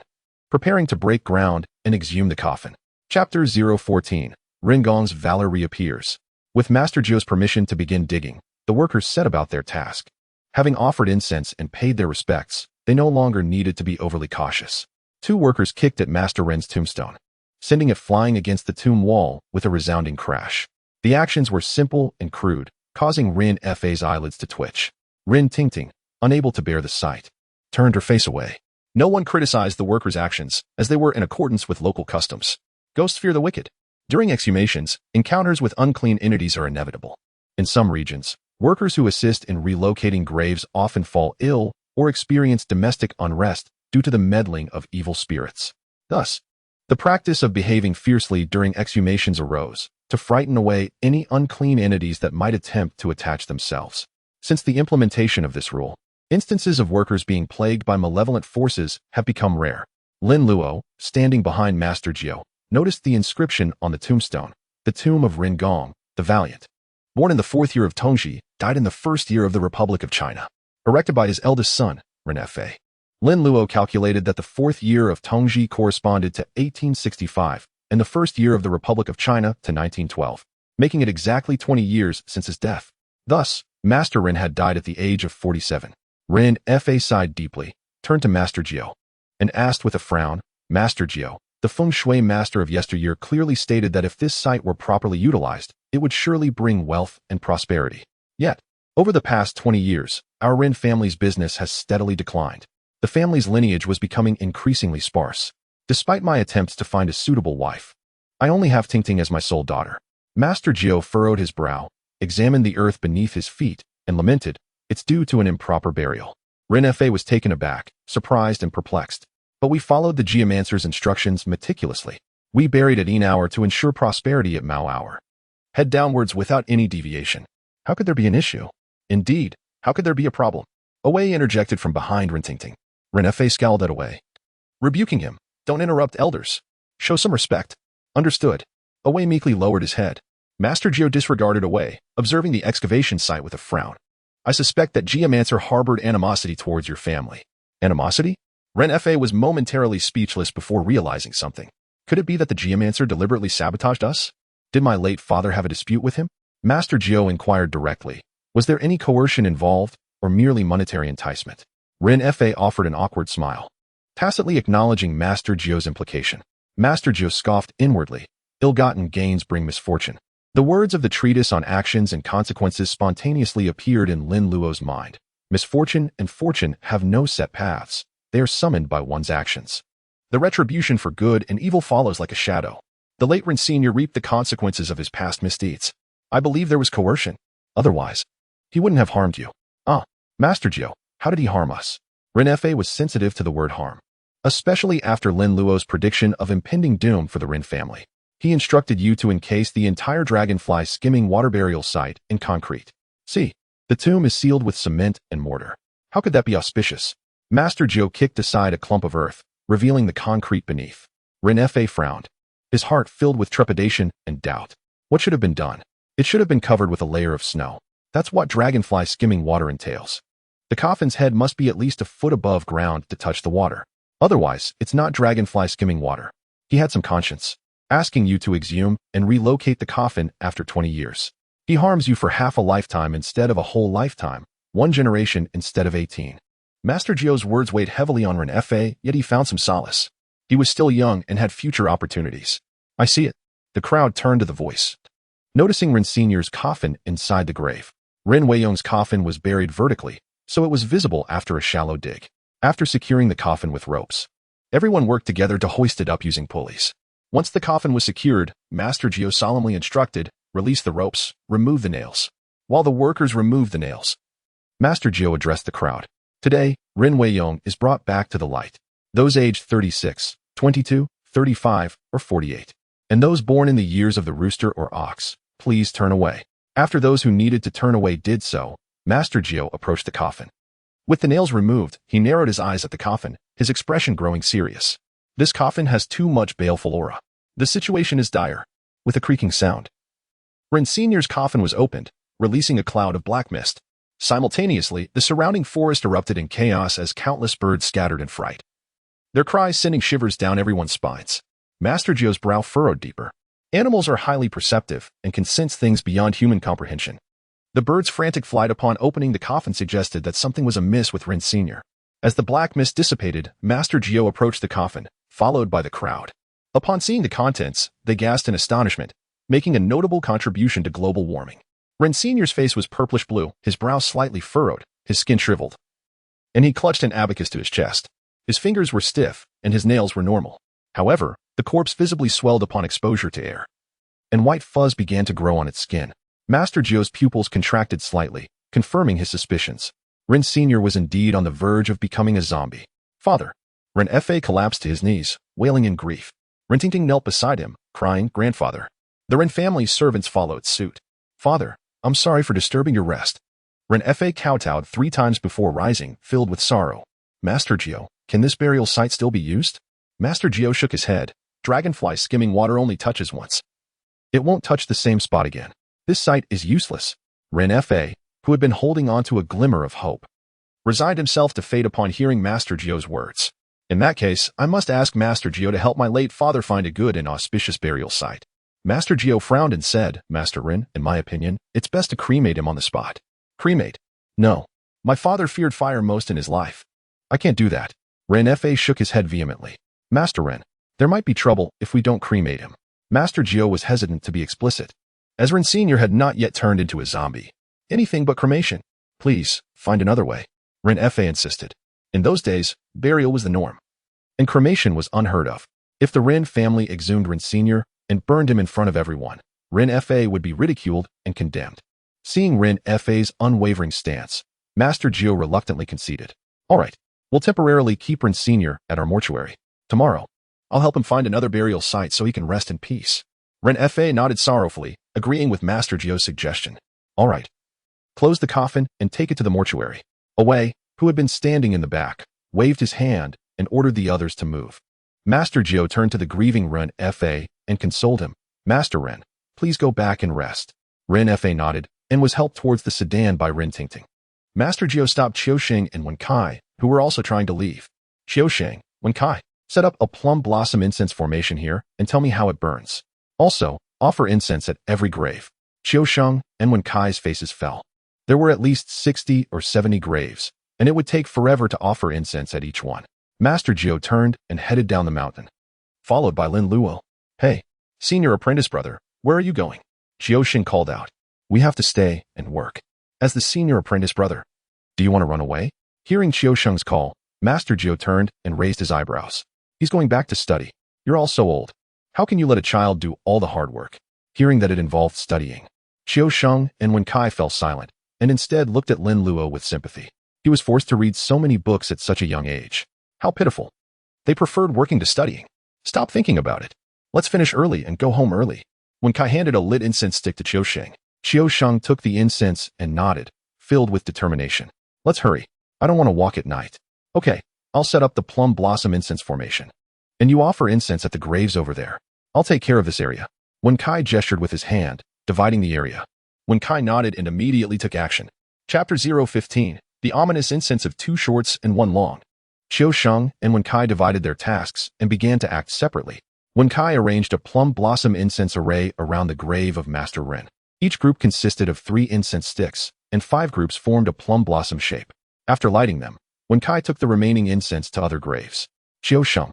preparing to break ground and exhume the coffin. Chapter 014. Ringong's valor reappears. With Master Jiu's permission to begin digging, the workers set about their task. Having offered incense and paid their respects, they no longer needed to be overly cautious. Two workers kicked at Master Ren's tombstone, sending it flying against the tomb wall with a resounding crash. The actions were simple and crude, causing Rin Fa's eyelids to twitch. Rin Tingting, unable to bear the sight, turned her face away. No one criticized the workers' actions, as they were in accordance with local customs. Ghosts fear the wicked. During exhumations, encounters with unclean entities are inevitable. In some regions, workers who assist in relocating graves often fall ill or experience domestic unrest due to the meddling of evil spirits. Thus, the practice of behaving fiercely during exhumations arose to frighten away any unclean entities that might attempt to attach themselves. Since the implementation of this rule, instances of workers being plagued by malevolent forces have become rare. Lin Luo, standing behind Master Jiu, noticed the inscription on the tombstone, the tomb of Rin Gong, the Valiant. Born in the 4th year of Tongji, died in the 1st year of the Republic of China. Erected by his eldest son, Rin Fa. Lin Luo calculated that the 4th year of Tongji corresponded to 1865 and the 1st year of the Republic of China to 1912, making it exactly 20 years since his death. Thus, Master Rin had died at the age of 47. Rin Fa sighed deeply, turned to Master Jiu, and asked with a frown, Master Jiu, the feng shui master of yesteryear clearly stated that if this site were properly utilized, it would surely bring wealth and prosperity. Yet, over the past 20 years, our Rin family's business has steadily declined. The family's lineage was becoming increasingly sparse. Despite my attempts to find a suitable wife, I only have Tingting as my sole daughter. Master Jiu furrowed his brow, examined the earth beneath his feet, and lamented, it's due to an improper burial. Rin Fa was taken aback, surprised and perplexed. But we followed the geomancer's instructions meticulously. We buried at Yin hour to ensure prosperity at Mao hour. Head downwards without any deviation. How could there be an issue? Indeed, how could there be a problem? Away interjected from behind Rin Tingting. Rin Fa scowled at Away, rebuking him. Don't interrupt elders. Show some respect. Understood. Away meekly lowered his head. Master Jiu disregarded away, observing the excavation site with a frown. I suspect that Geomancer harbored animosity towards your family. Animosity? Ren Fa was momentarily speechless before realizing something. Could it be that the Geomancer deliberately sabotaged us? Did my late father have a dispute with him? Master Jiu inquired directly. Was there any coercion involved, or merely monetary enticement? Ren Fa offered an awkward smile, tacitly acknowledging Master Jiu's implication. Master Jiu scoffed inwardly. Ill-gotten gains bring misfortune. The words of the treatise on actions and consequences spontaneously appeared in Lin Luo's mind. Misfortune and fortune have no set paths. They are summoned by one's actions. The retribution for good and evil follows like a shadow. The late Ren Senior reaped the consequences of his past misdeeds. I believe there was coercion. Otherwise, he wouldn't have harmed you. Master Jiu, how did he harm us? Ren Fa was sensitive to the word harm, especially after Lin Luo's prediction of impending doom for the Ren family. He instructed you to encase the entire dragonfly skimming water burial site in concrete. See, the tomb is sealed with cement and mortar. How could that be auspicious? Master Jiu kicked aside a clump of earth, revealing the concrete beneath. Ren Fa frowned, his heart filled with trepidation and doubt. What should have been done? It should have been covered with a layer of snow. That's what dragonfly skimming water entails. The coffin's head must be at least a foot above ground to touch the water. Otherwise, it's not dragonfly skimming water. He had some conscience, asking you to exhume and relocate the coffin after 20 years. He harms you for half a lifetime instead of a whole lifetime, 1 generation instead of 18. Master Jiu's words weighed heavily on Ren Fa, yet he found some solace. He was still young and had future opportunities. I see it. The crowd turned to the voice, noticing Ren Senior's coffin inside the grave. Ren Weiyong's coffin was buried vertically, so it was visible after a shallow dig. After securing the coffin with ropes, everyone worked together to hoist it up using pulleys. Once the coffin was secured, Master Jiu solemnly instructed, release the ropes, remove the nails. While the workers removed the nails, Master Jiu addressed the crowd. Today, Ren Weiyong is brought back to the light. Those aged 36, 22, 35, or 48, and those born in the years of the rooster or ox, please turn away. After those who needed to turn away did so, Master Jiu approached the coffin. With the nails removed, he narrowed his eyes at the coffin, his expression growing serious. This coffin has too much baleful aura. The situation is dire. With a creaking sound, Ren Senior's coffin was opened, releasing a cloud of black mist. Simultaneously, the surrounding forest erupted in chaos as countless birds scattered in fright, their cries sending shivers down everyone's spines. Master Jiu's brow furrowed deeper. Animals are highly perceptive and can sense things beyond human comprehension. The bird's frantic flight upon opening the coffin suggested that something was amiss with Ren Senior. As the black mist dissipated, Master Jiu approached the coffin, followed by the crowd. Upon seeing the contents, they gasped in astonishment, making a notable contribution to global warming. Ren Senior's face was purplish-blue, his brow slightly furrowed, his skin shriveled, and he clutched an abacus to his chest. His fingers were stiff, and his nails were normal. However, the corpse visibly swelled upon exposure to air, and white fuzz began to grow on its skin. Master Jiu's pupils contracted slightly, confirming his suspicions. Ren Senior was indeed on the verge of becoming a zombie. Father. Ren Fa collapsed to his knees, wailing in grief. Ren Tingting knelt beside him, crying, Grandfather. The Ren family's servants followed suit. Father, I'm sorry for disturbing your rest. Ren Fa kowtowed 3 times before rising, filled with sorrow. Master Jiu, can this burial site still be used? Master Jiu shook his head. Dragonfly skimming water only touches once. It won't touch the same spot again. This site is useless. Ren Fa, who had been holding on to a glimmer of hope, resigned himself to fate upon hearing Master Jiu's words. In that case, I must ask Master Jiu to help my late father find a good and auspicious burial site. Master Jiu frowned and said, Master Ren, in my opinion, it's best to cremate him on the spot. Cremate? No. My father feared fire most in his life. I can't do that. Ren Fa shook his head vehemently. Master Ren, there might be trouble if we don't cremate him. Master Jiu was hesitant to be explicit, as Ren Senior had not yet turned into a zombie. Anything but cremation. Please, find another way. Ren Fa insisted. In those days, burial was the norm, and cremation was unheard of. If the Ren family exhumed Ren Senior and burned him in front of everyone, Ren Fa would be ridiculed and condemned. Seeing Ren Fa's unwavering stance, Master Jiu reluctantly conceded. All right, we'll temporarily keep Ren Senior at our mortuary. Tomorrow, I'll help him find another burial site so he can rest in peace. Ren Fa nodded sorrowfully, agreeing with Master Jiu's suggestion. All right. Close the coffin and take it to the mortuary. Away, who had been standing in the back, waved his hand and ordered the others to move. Master Jiu turned to the grieving Ren Fa and consoled him. Master Ren, please please go back and rest? Ren Fa nodded and was helped towards the sedan by Ren Tingting. Master Jiu stopped Qiusheng and Wen Kai, who were also trying to leave. Qiusheng, Wen Kai, set up a plum blossom incense formation here and tell me how it burns. Also, offer incense at every grave. Qiusheng and Wen Kai's faces fell. There were at least 60 or 70 graves, and it would take forever to offer incense at each one. Master Jiu turned and headed down the mountain, followed by Lin Luo. Hey, senior apprentice brother, where are you going? Qiusheng called out. We have to stay and work. As the senior apprentice brother, do you want to run away? Hearing Qiusheng's call, Master Jiu turned and raised his eyebrows. He's going back to study. You're all so old. How can you let a child do all the hard work? Hearing that it involved studying, Qiusheng and Wen Kai fell silent and instead looked at Lin Luo with sympathy. He was forced to read so many books at such a young age. How pitiful. They preferred working to studying. Stop thinking about it. Let's finish early and go home early. Wen Kai handed a lit incense stick to Qiusheng. Qiusheng took the incense and nodded, filled with determination. Let's hurry. I don't want to walk at night. Okay, I'll set up the plum blossom incense formation. And you offer incense at the graves over there. I'll take care of this area. Wen Kai gestured with his hand, dividing the area. Wen Kai nodded and immediately took action. Chapter 015, The Ominous Incense of 2 Shorts and 1 Long. Qiusheng and Wen Kai divided their tasks and began to act separately. Wen Kai arranged a plum blossom incense array around the grave of Master Ren. Each group consisted of 3 incense sticks, and 5 groups formed a plum blossom shape. After lighting them, Wen Kai took the remaining incense to other graves. Qiusheng,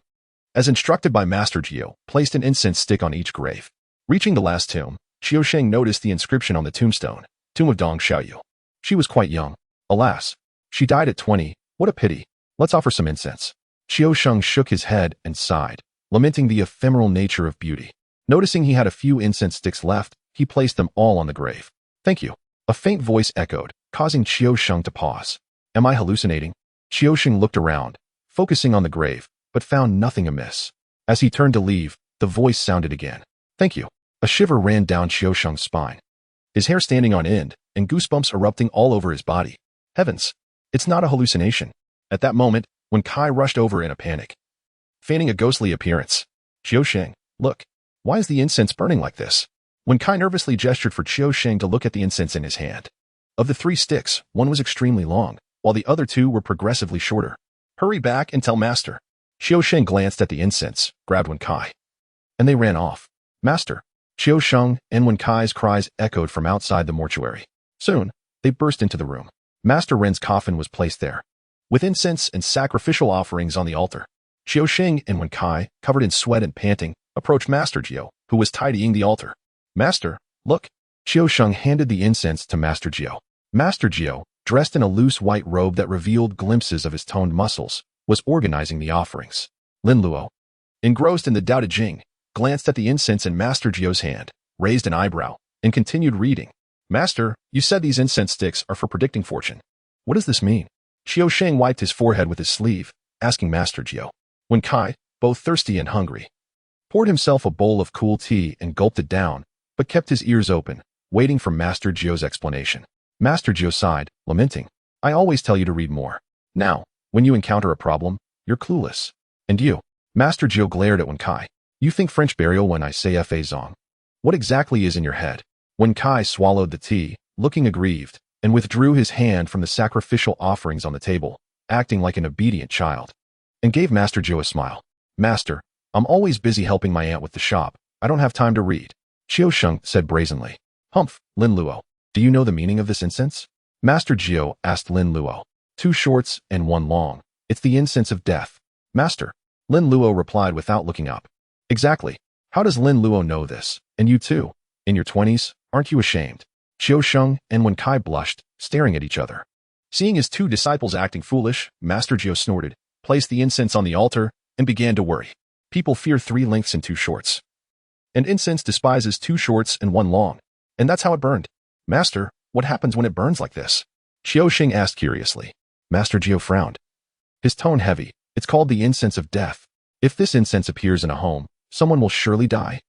as instructed by Master Jiu, placed an incense stick on each grave. Reaching the last tomb, Qiusheng noticed the inscription on the tombstone, Tomb of Dong Xiaoyu. She was quite young. Alas, she died at 20. What a pity. Let's offer some incense. Qiusheng shook his head and sighed, lamenting the ephemeral nature of beauty. Noticing he had a few incense sticks left, he placed them all on the grave. Thank you. A faint voice echoed, causing Qiusheng to pause. Am I hallucinating? Qiusheng looked around, focusing on the grave, but found nothing amiss. As he turned to leave, the voice sounded again. Thank you. A shiver ran down Qiusheng's spine, his hair standing on end and goosebumps erupting all over his body. Heavens, it's not a hallucination. At that moment, Wen Kai rushed over in a panic, feigning a ghostly appearance. Qiusheng, look. Why is the incense burning like this? Wen Kai nervously gestured for Qiusheng to look at the incense in his hand. Of the 3 sticks, one was extremely long, while the other 2 were progressively shorter. Hurry back and tell Master. Qiusheng glanced at the incense, grabbed Wen Kai, and they ran off. Master. Qiusheng and Wen Kai's cries echoed from outside the mortuary. Soon, they burst into the room. Master Ren's coffin was placed there, with incense and sacrificial offerings on the altar. Qiusheng and Wen Kai, covered in sweat and panting, approached Master Jiu, who was tidying the altar. Master, look. Qiusheng handed the incense to Master Jiu. Master Jiu, dressed in a loose white robe that revealed glimpses of his toned muscles, was organizing the offerings. Lin Luo, engrossed in the Tao Te Ching, glanced at the incense in Master Jiu's hand, raised an eyebrow, and continued reading. Master, you said these incense sticks are for predicting fortune. What does this mean? Qiusheng wiped his forehead with his sleeve, asking Master Jiu. Wen Kai, both thirsty and hungry, poured himself a bowl of cool tea and gulped it down, but kept his ears open, waiting for Master Jiu's explanation. Master Jiu sighed, lamenting. I always tell you to read more. Now, when you encounter a problem, you're clueless. And you? Master Jiu glared at Wen Kai. You think French burial when I say fa zong. What exactly is in your head? Wen Kai swallowed the tea, looking aggrieved, and withdrew his hand from the sacrificial offerings on the table, acting like an obedient child, and gave Master Jiu a smile. Master, I'm always busy helping my aunt with the shop. I don't have time to read. Qiusheng said brazenly. Humph, Lin Luo. Do you know the meaning of this incense? Master Jiu asked Lin Luo. 2 shorts and 1 long. It's the incense of death. Master. Lin Luo replied without looking up. Exactly. How does Lin Luo know this? And you too? In your 20s, aren't you ashamed? Qiusheng and Wen Kai blushed, staring at each other. Seeing his 2 disciples acting foolish, Master Jiu snorted, placed the incense on the altar, and began to worry. People fear 3 lengths and 2 shorts. And incense despises 2 shorts and 1 long. And that's how it burned. Master, what happens when it burns like this? Qiusheng asked curiously. Master Jiu frowned, his tone heavy. It's called the incense of death. If this incense appears in a home, someone will surely die.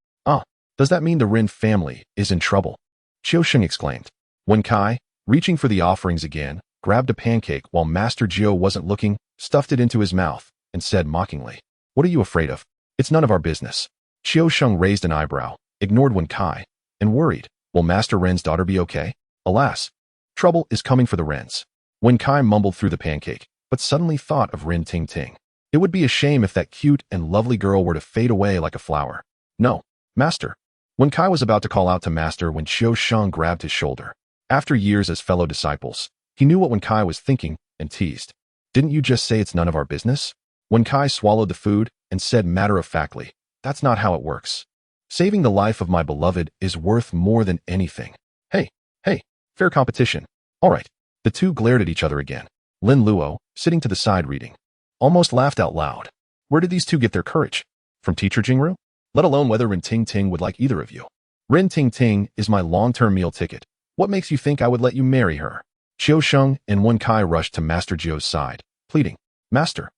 Does that mean the Ren family is in trouble? Qiusheng exclaimed. Wen Kai, reaching for the offerings again, grabbed a pancake while Master Jiu wasn't looking, stuffed it into his mouth, and said mockingly, What are you afraid of? It's none of our business. Qiusheng raised an eyebrow, ignored Wen Kai, and worried, will Master Ren's daughter be okay? Alas, trouble is coming for the Rens. Wen Kai mumbled through the pancake, but suddenly thought of Rin Ting Ting. It would be a shame if that cute and lovely girl were to fade away like a flower. No, Master. Wen Kai was about to call out to Master when Qiu Sheng grabbed his shoulder. After years as fellow disciples, he knew what Wen Kai was thinking and teased. Didn't you just say it's none of our business? Wen Kai swallowed the food and said matter-of-factly, that's not how it works. Saving the life of my beloved is worth more than anything. Hey, fair competition. All right. The two glared at each other again. Lin Luo, sitting to the side reading, almost laughed out loud. Where did these two get their courage? From teacher Jingru? Let alone whether Rin Ting Ting would like either of you. Rin Ting Ting is my long-term meal ticket. What makes you think I would let you marry her? Qiu Sheng and Wen Kai rushed to Master Jiu's side, pleading, Master,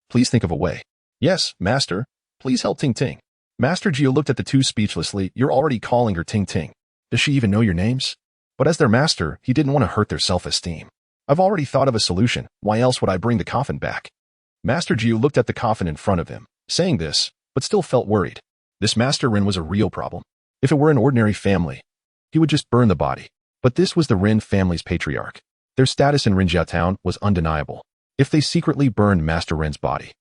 please think of a way. Yes, Master, please help Ting Ting. Master Jiu looked at the two speechlessly. You're already calling her Ting Ting. Does she even know your names? But as their master, he didn't want to hurt their self-esteem. I've already thought of a solution. Why else would I bring the coffin back? Master Jiu looked at the coffin in front of him, saying this, but still felt worried. This Master Rin was a real problem. If it were an ordinary family, he would just burn the body. But this was the Rin family's patriarch. Their status in Rinjia Town was undeniable. If they secretly burned Master Rin's body,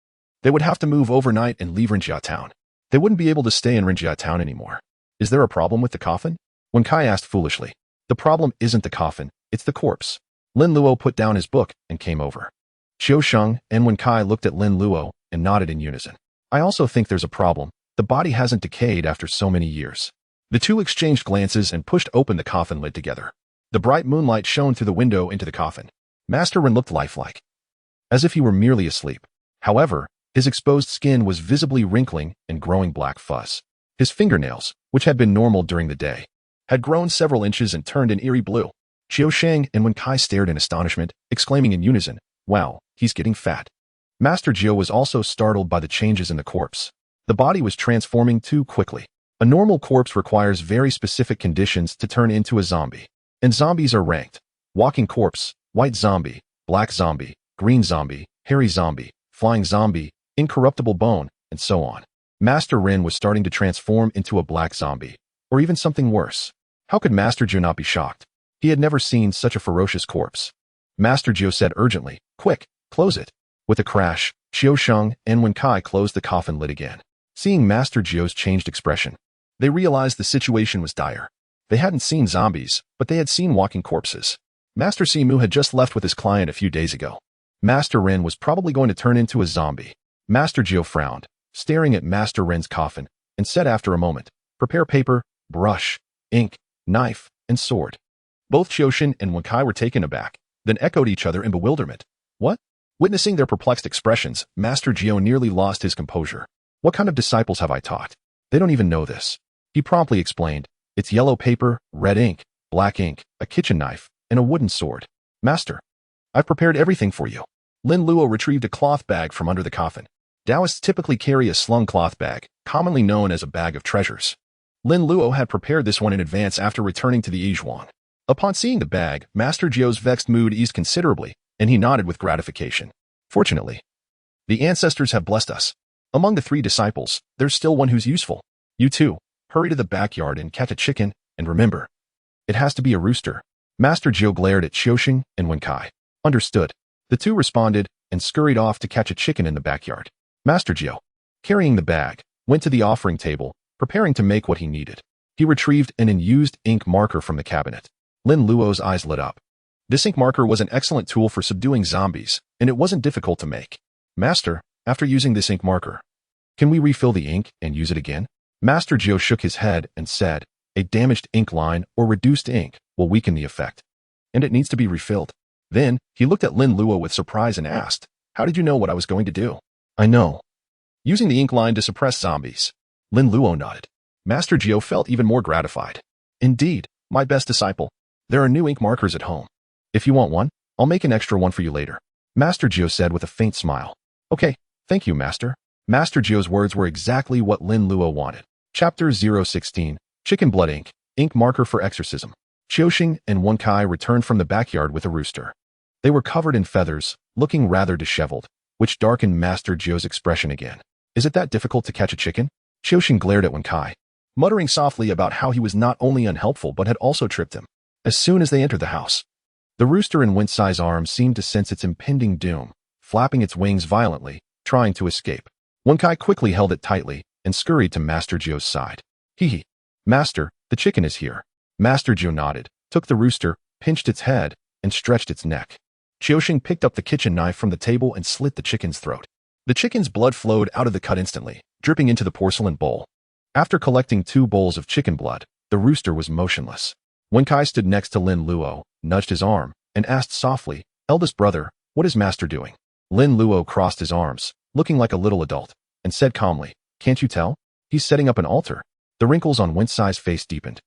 they would have to move overnight and leave Rinjia Town. They wouldn't be able to stay in Rinjia Town anymore. Is there a problem with the coffin? Wen Kai asked foolishly. The problem isn't the coffin, it's the corpse. Lin Luo put down his book and came over. Qiu Sheng and Wen Kai looked at Lin Luo and nodded in unison. I also think there's a problem. The body hasn't decayed after so many years. The two exchanged glances and pushed open the coffin lid together. The bright moonlight shone through the window into the coffin. Master Rin looked lifelike, as if he were merely asleep. However, his exposed skin was visibly wrinkling and growing black fuzz. His fingernails, which had been normal during the day, had grown several inches and turned an eerie blue. Qiu Sheng and Wen Kai stared in astonishment, exclaiming in unison, wow, he's getting fat. Master Jiu was also startled by the changes in the corpse. The body was transforming too quickly. A normal corpse requires very specific conditions to turn into a zombie. And zombies are ranked. Walking corpse, white zombie, black zombie, green zombie, hairy zombie, flying zombie, incorruptible bone, and so on. Master Rin was starting to transform into a black zombie, or even something worse. How could Master Jiu not be shocked? He had never seen such a ferocious corpse. Master Jiu said urgently, quick, close it. With a crash, Qiu Sheng and Wen Kai closed the coffin lid again. Seeing Master Jiu's changed expression, they realized the situation was dire. They hadn't seen zombies, but they had seen walking corpses. Master Simu had just left with his client a few days ago. Master Rin was probably going to turn into a zombie. Master Jiu frowned, staring at Master Rin's coffin, and said after a moment, prepare paper, brush, ink, knife, and sword. Both Qiu and Wen Kai were taken aback, then echoed each other in bewilderment. What? Witnessing their perplexed expressions, Master Jiu nearly lost his composure. What kind of disciples have I taught? They don't even know this. He promptly explained, it's yellow paper, red ink, black ink, a kitchen knife, and a wooden sword. Master, I've prepared everything for you. Lin Luo retrieved a cloth bag from under the coffin. Taoists typically carry a slung cloth bag, commonly known as a bag of treasures. Lin Luo had prepared this one in advance after returning to the Yizhuang. Upon seeing the bag, Master Jiu's vexed mood eased considerably, and he nodded with gratification. Fortunately, the ancestors have blessed us. Among the 3 disciples, there's still one who's useful. You two, hurry to the backyard and catch a chicken, and remember, it has to be a rooster. Master Jiu glared at Qiu and Wen Kai. Understood. The two responded and scurried off to catch a chicken in the backyard. Master Jiu, carrying the bag, went to the offering table, preparing to make what he needed. He retrieved an unused ink marker from the cabinet. Lin Luo's eyes lit up. This ink marker was an excellent tool for subduing zombies, and it wasn't difficult to make. Master, after using this ink marker, can we refill the ink and use it again? Master Jiu shook his head and said, a damaged ink line or reduced ink will weaken the effect, and it needs to be refilled. Then, he looked at Lin Luo with surprise and asked, how did you know what I was going to do? I know. Using the ink line to suppress zombies. Lin Luo nodded. Master Jiu felt even more gratified. Indeed, my best disciple. There are new ink markers at home. If you want one, I'll make an extra one for you later. Master Jiu said with a faint smile. Okay, thank you, Master. Master Jiu's words were exactly what Lin Luo wanted. Chapter 016, Chicken Blood Ink, Ink Marker for Exorcism. Qiu and Wen Kai returned from the backyard with a rooster. They were covered in feathers, looking rather disheveled, which darkened Master Jiu's expression again. Is it that difficult to catch a chicken? Qiu glared at Wen Kai. muttering softly about how he was not only unhelpful but had also tripped him. As soon as they entered the house, the rooster in Wincai's arms seemed to sense its impending doom, flapping its wings violently, trying to escape. Wincai quickly held it tightly and scurried to Master Jiu's side. He, Master, the chicken is here. Master Jiu nodded, took the rooster, pinched its head, and stretched its neck. Qiuxing picked up the kitchen knife from the table and slit the chicken's throat. The chicken's blood flowed out of the cut instantly, dripping into the porcelain bowl. After collecting 2 bowls of chicken blood, the rooster was motionless. Wincai stood next to Lin Luo, nudged his arm, and asked softly, "Eldest brother, what is Master doing?" Lin Luo crossed his arms, looking like a little adult, and said calmly, "Can't you tell? He's setting up an altar." The wrinkles on Wincai's face deepened,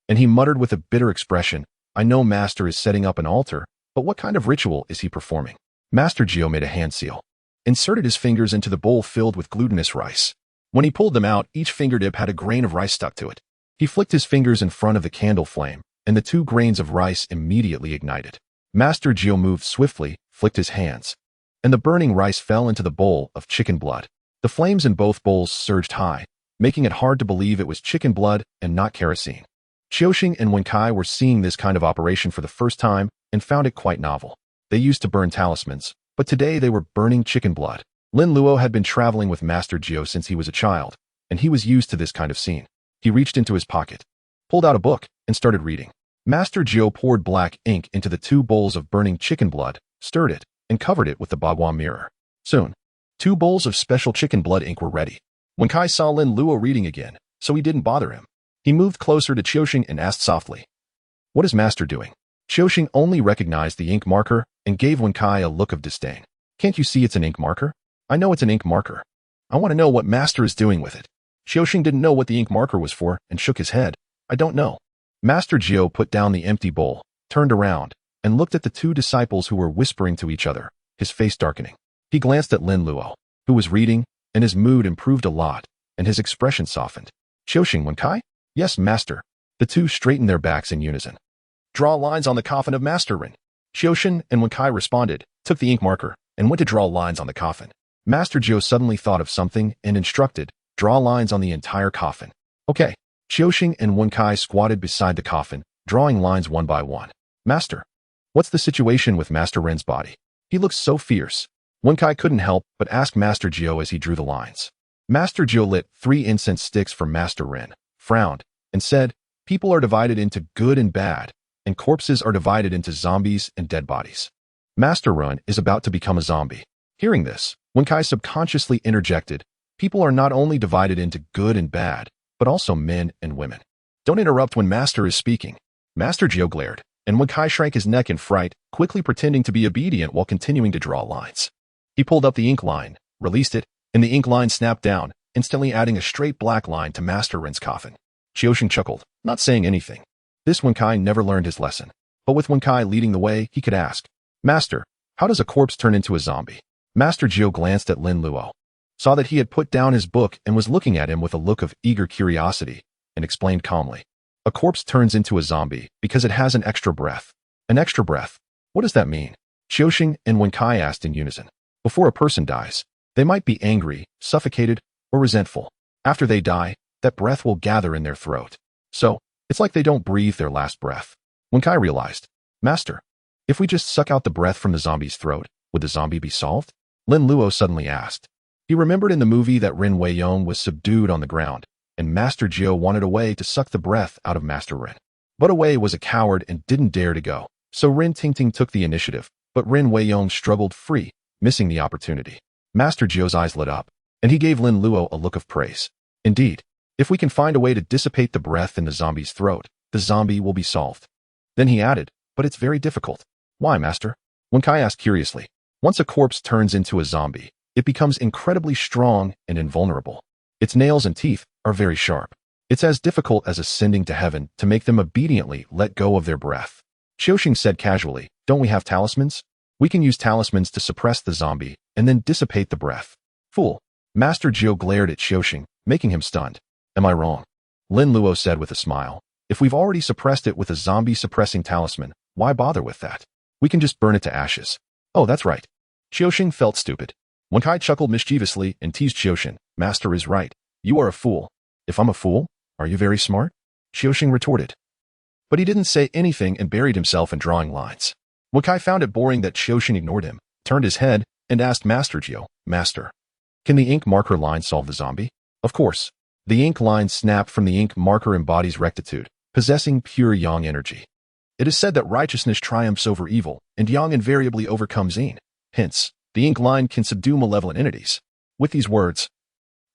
and he muttered with a bitter expression, "I know Master is setting up an altar, but what kind of ritual is he performing?" Master Jiu made a hand seal, inserted his fingers into the bowl filled with glutinous rice. When he pulled them out, each fingertip had a grain of rice stuck to it. He flicked his fingers in front of the candle flame, and the 2 grains of rice immediately ignited. Master Jiu moved swiftly, flicked his hands, and the burning rice fell into the bowl of chicken blood. The flames in both bowls surged high, making it hard to believe it was chicken blood and not kerosene. Qiuxing and Wincai were seeing this kind of operation for the first time and found it quite novel. They used to burn talismans, but today they were burning chicken blood. Lin Luo had been traveling with Master Jiu since he was a child, and he was used to this kind of scene. He reached into his pocket, pulled out a book, and started reading. Master Jiu poured black ink into the 2 bowls of burning chicken blood, stirred it, and covered it with the bagua mirror. Soon, 2 bowls of special chicken blood ink were ready. Wincai saw Lin Luo reading again, so he didn't bother him. He moved closer to Qiuxing and asked softly, "What is Master doing?" Qiuxing only recognized the ink marker and gave Wincai a look of disdain. "Can't you see it's an ink marker? I know it's an ink marker. I want to know what Master is doing with it." Qiuxing didn't know what the ink marker was for and shook his head. "I don't know." Master Jiu put down the empty bowl, turned around, and looked at the 2 disciples who were whispering to each other, his face darkening. He glanced at Lin Luo, who was reading, and his mood improved a lot, and his expression softened. "Qiuxing, Wincai?" "Yes, Master." The 2 straightened their backs in unison. "Draw lines on the coffin of Master Rin." Qiuxing and Wincai responded, took the ink marker, and went to draw lines on the coffin. Master Jiu suddenly thought of something and instructed, "Draw lines on the entire coffin." "Okay." Qiuxing and Wincai squatted beside the coffin, drawing lines one by one. "Master, what's the situation with Master Ren's body? He looks so fierce." Wincai couldn't help but ask Master Jiu as he drew the lines. Master Jiu lit 3 incense sticks for Master Ren, frowned, and said, "People are divided into good and bad, and corpses are divided into zombies and dead bodies. Master Ren is about to become a zombie." Hearing this, Wincai subconsciously interjected, "People are not only divided into good and bad, but also men and women. Don't interrupt when Master is speaking." Master Jiu glared, and Wincai shrank his neck in fright, quickly pretending to be obedient while continuing to draw lines. He pulled up the ink line, released it, and the ink line snapped down, instantly adding a straight black line to Master Ren's coffin. Qiuxing chuckled, not saying anything. This Wincai never learned his lesson, but with Wincai leading the way, he could ask, "Master, how does a corpse turn into a zombie?" Master Jiu glanced at Lin Luo, saw that he had put down his book and was looking at him with a look of eager curiosity, and explained calmly, "A corpse turns into a zombie because it has an extra breath." "An extra breath? What does that mean?" Qiuxing and Wincai asked in unison. "Before a person dies, they might be angry, suffocated, or resentful. After they die, that breath will gather in their throat. So, it's like they don't breathe their last breath." Wincai realized, "Master, if we just suck out the breath from the zombie's throat, would the zombie be solved?" Lin Luo suddenly asked. He remembered in the movie that Rin Weiyong was subdued on the ground, and Master Jiu wanted a way to suck the breath out of Master Rin. But Wei was a coward and didn't dare to go, so Rin Tingting took the initiative, but Rin Weiyong struggled free, missing the opportunity. Master Jiu's eyes lit up, and he gave Lin Luo a look of praise. "Indeed, if we can find a way to dissipate the breath in the zombie's throat, the zombie will be solved." Then he added, "But it's very difficult." "Why, Master?" Wincai asked curiously. "Once a corpse turns into a zombie, it becomes incredibly strong and invulnerable. Its nails and teeth are very sharp. It's as difficult as ascending to heaven to make them obediently let go of their breath." Qiuxing said casually, "Don't we have talismans? We can use talismans to suppress the zombie and then dissipate the breath." "Fool." Master Jiu glared at Qiuxing, making him stunned. "Am I wrong?" Lin Luo said with a smile, "If we've already suppressed it with a zombie-suppressing talisman, why bother with that? We can just burn it to ashes." "Oh, that's right." Qiuxing felt stupid. Wincai chuckled mischievously and teased Qiuxing, "Master is right. You are a fool." "If I'm a fool, Are you very smart? Qiuxing retorted. But he didn't say anything and buried himself in drawing lines. Wenkai found it boring that Qiuxing ignored him, turned his head, and asked Master Jiu, Master, can the ink marker line solve the zombie? Of course. The ink line snapped from the ink marker embodies rectitude, possessing pure yang energy. It is said that righteousness triumphs over evil, and yang invariably overcomes yin. Hence, the ink line can subdue malevolent entities. With these words,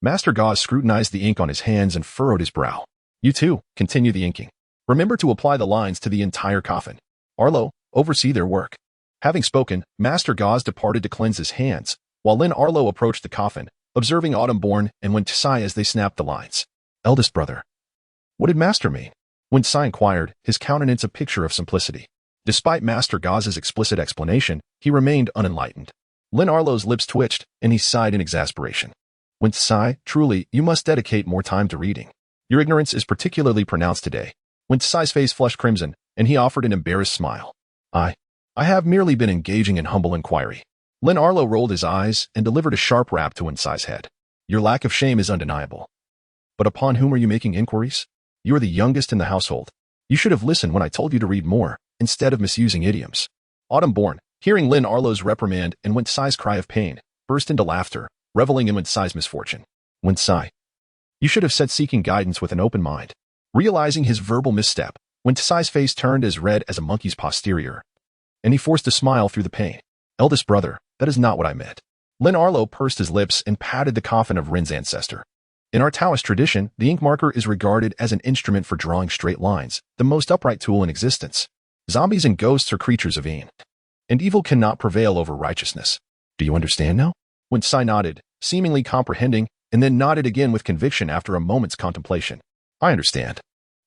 Master Gauze scrutinized the ink on his hands and furrowed his brow. You too, continue the inking. Remember to apply the lines to the entire coffin. Arlo, oversee their work. Having spoken, Master Gauze departed to cleanse his hands, while Lin Arlo approached the coffin, observing Autumnborn and Wen Tsai as they snapped the lines. Eldest brother. What did Master mean? Wen Tsai inquired, his countenance a picture of simplicity. Despite Master Gauze's explicit explanation, he remained unenlightened. Lin Arlo's lips twitched, and he sighed in exasperation. Wen Tsai, truly, you must dedicate more time to reading. Your ignorance is particularly pronounced today. Wen Tsai's face flushed crimson, and he offered an embarrassed smile. I have merely been engaging in humble inquiry. Lin Arlo rolled his eyes and delivered a sharp rap to Wen Tsai's head. Your lack of shame is undeniable. But upon whom are you making inquiries? You are the youngest in the household. You should have listened when I told you to read more, instead of misusing idioms. Autumnborn, hearing Lin Arlo's reprimand and Wen Tsai's cry of pain, burst into laughter, reveling in Wen Tsai's misfortune. Wen Tsai, you should have said seeking guidance with an open mind. Realizing his verbal misstep, Wen Tsai's face turned as red as a monkey's posterior, and he forced a smile through the pain. Eldest brother, that is not what I meant. Lin Arlo pursed his lips and patted the coffin of Rin's ancestor. In our Taoist tradition, the ink marker is regarded as an instrument for drawing straight lines, the most upright tool in existence. Zombies and ghosts are creatures of yin, and evil cannot prevail over righteousness. Do you understand now? Wen Tsai nodded, seemingly comprehending, and then nodded again with conviction after a moment's contemplation. I understand.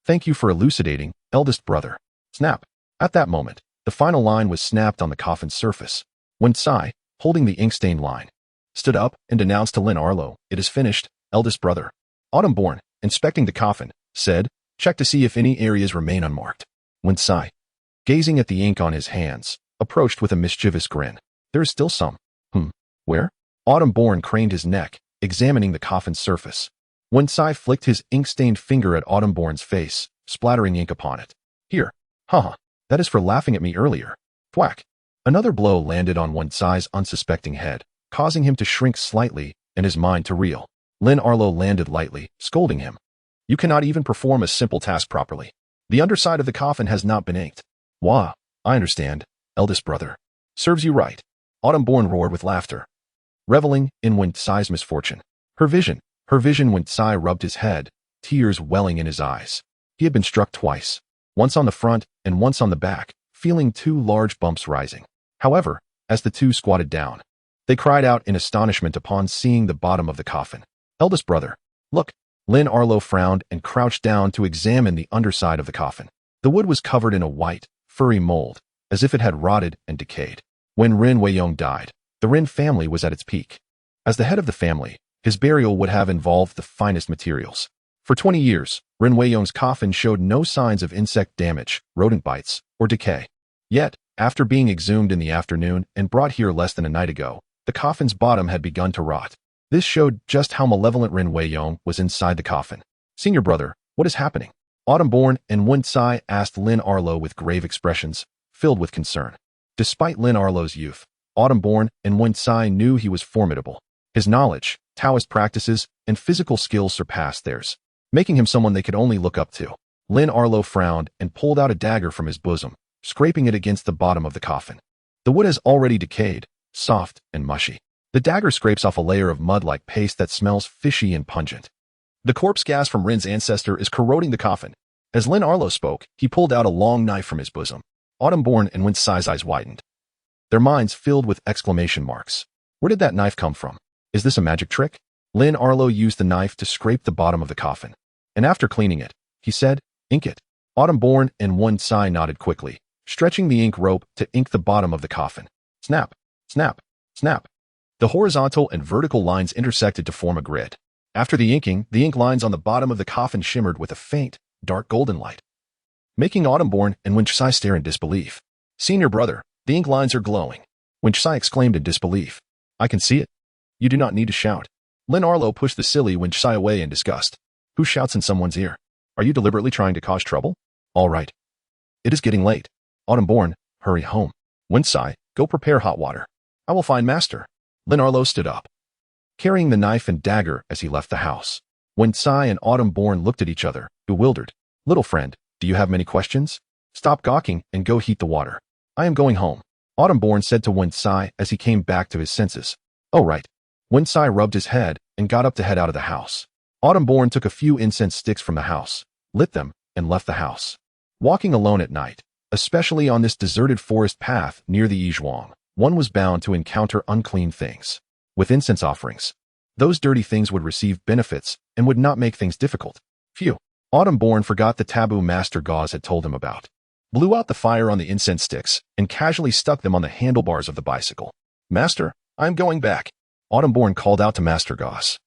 Thank you for elucidating, eldest brother. Snap. At that moment, the final line was snapped on the coffin's surface. Wen Tsai, holding the ink-stained line, stood up and announced to Lin Arlo, it is finished, eldest brother. Autumnborn, inspecting the coffin, said, check to see if any areas remain unmarked. Wen Tsai, gazing at the ink on his hands, approached with a mischievous grin. There is still some. Where? Autumnborn craned his neck, examining the coffin's surface. Wen Tsai flicked his ink-stained finger at Autumnborn's face, splattering ink upon it. Here. Haha. That is for laughing at me earlier. Thwack. Another blow landed on Wen Tsai's unsuspecting head, causing him to shrink slightly and his mind to reel. Lin Arlo landed lightly, scolding him. You cannot even perform a simple task properly. The underside of the coffin has not been inked. Wah, I understand, eldest brother. Serves you right. Autumnborn roared with laughter, reveling in Wen Tsai's misfortune. Her vision, Wen Tsai rubbed his head, tears welling in his eyes. He had been struck twice, once on the front and once on the back, feeling 2 large bumps rising. However, as the two squatted down, they cried out in astonishment upon seeing the bottom of the coffin. Eldest brother, look. Lin Arlo frowned and crouched down to examine the underside of the coffin. The wood was covered in a white, furry mold, as if it had rotted and decayed. When Rin Weiyong died, the Rin family was at its peak. As the head of the family, his burial would have involved the finest materials. For 20 years, Rin Weiyong's coffin showed no signs of insect damage, rodent bites, or decay. Yet, after being exhumed in the afternoon and brought here less than a night ago, the coffin's bottom had begun to rot. This showed just how malevolent Rin Weiyong was inside the coffin. Senior brother, what is happening? Autumnborn and Wen Tsai asked Lin Arlo with grave expressions, filled with concern. Despite Lin Arlo's youth, Autumnborn and Wen Tsai knew he was formidable. His knowledge, Taoist practices, and physical skills surpassed theirs, making him someone they could only look up to. Lin Arlo frowned and pulled out a dagger from his bosom, scraping it against the bottom of the coffin. The wood has already decayed, soft and mushy. The dagger scrapes off a layer of mud-like paste that smells fishy and pungent. The corpse gas from Rin's ancestor is corroding the coffin. As Lin Arlo spoke, he pulled out a long knife from his bosom. Autumnborn and Wen Tsai's eyes widened, their minds filled with exclamation marks. Where did that knife come from? Is this a magic trick? Lin Arlo used the knife to scrape the bottom of the coffin, and after cleaning it, he said, ink it. Autumnborn and Wen Tsai nodded quickly, stretching the ink rope to ink the bottom of the coffin. Snap, snap, snap. The horizontal and vertical lines intersected to form a grid. After the inking, the ink lines on the bottom of the coffin shimmered with a faint, dark golden light, making Autumnborn and Wen Tsai stare in disbelief. Senior brother, the ink lines are glowing. Wen Tsai exclaimed in disbelief. I can see it. You do not need to shout. Lin Arlo pushed the silly Wen Tsai away in disgust. Who shouts in someone's ear? Are you deliberately trying to cause trouble? All right. It is getting late. Autumnborn, hurry home. Winsai, go prepare hot water. I will find Master. Lin Luo stood up, carrying the knife and dagger as he left the house. Winsai and Autumnborn looked at each other, bewildered. Little friend, do you have many questions? Stop gawking and go heat the water. I am going home. Autumnborn said to Winsai as he came back to his senses. Oh right. Winsai rubbed his head and got up to head out of the house. Autumnborn took a few incense sticks from the house, lit them, and left the house. Walking alone at night, especially on this deserted forest path near the Yizhuang, one was bound to encounter unclean things. With incense offerings, those dirty things would receive benefits and would not make things difficult. Phew. Autumnborn forgot the taboo Master Gauze had told him about, blew out the fire on the incense sticks, and casually stuck them on the handlebars of the bicycle. Master, I am going back. Autumnborn called out to Master Gauze.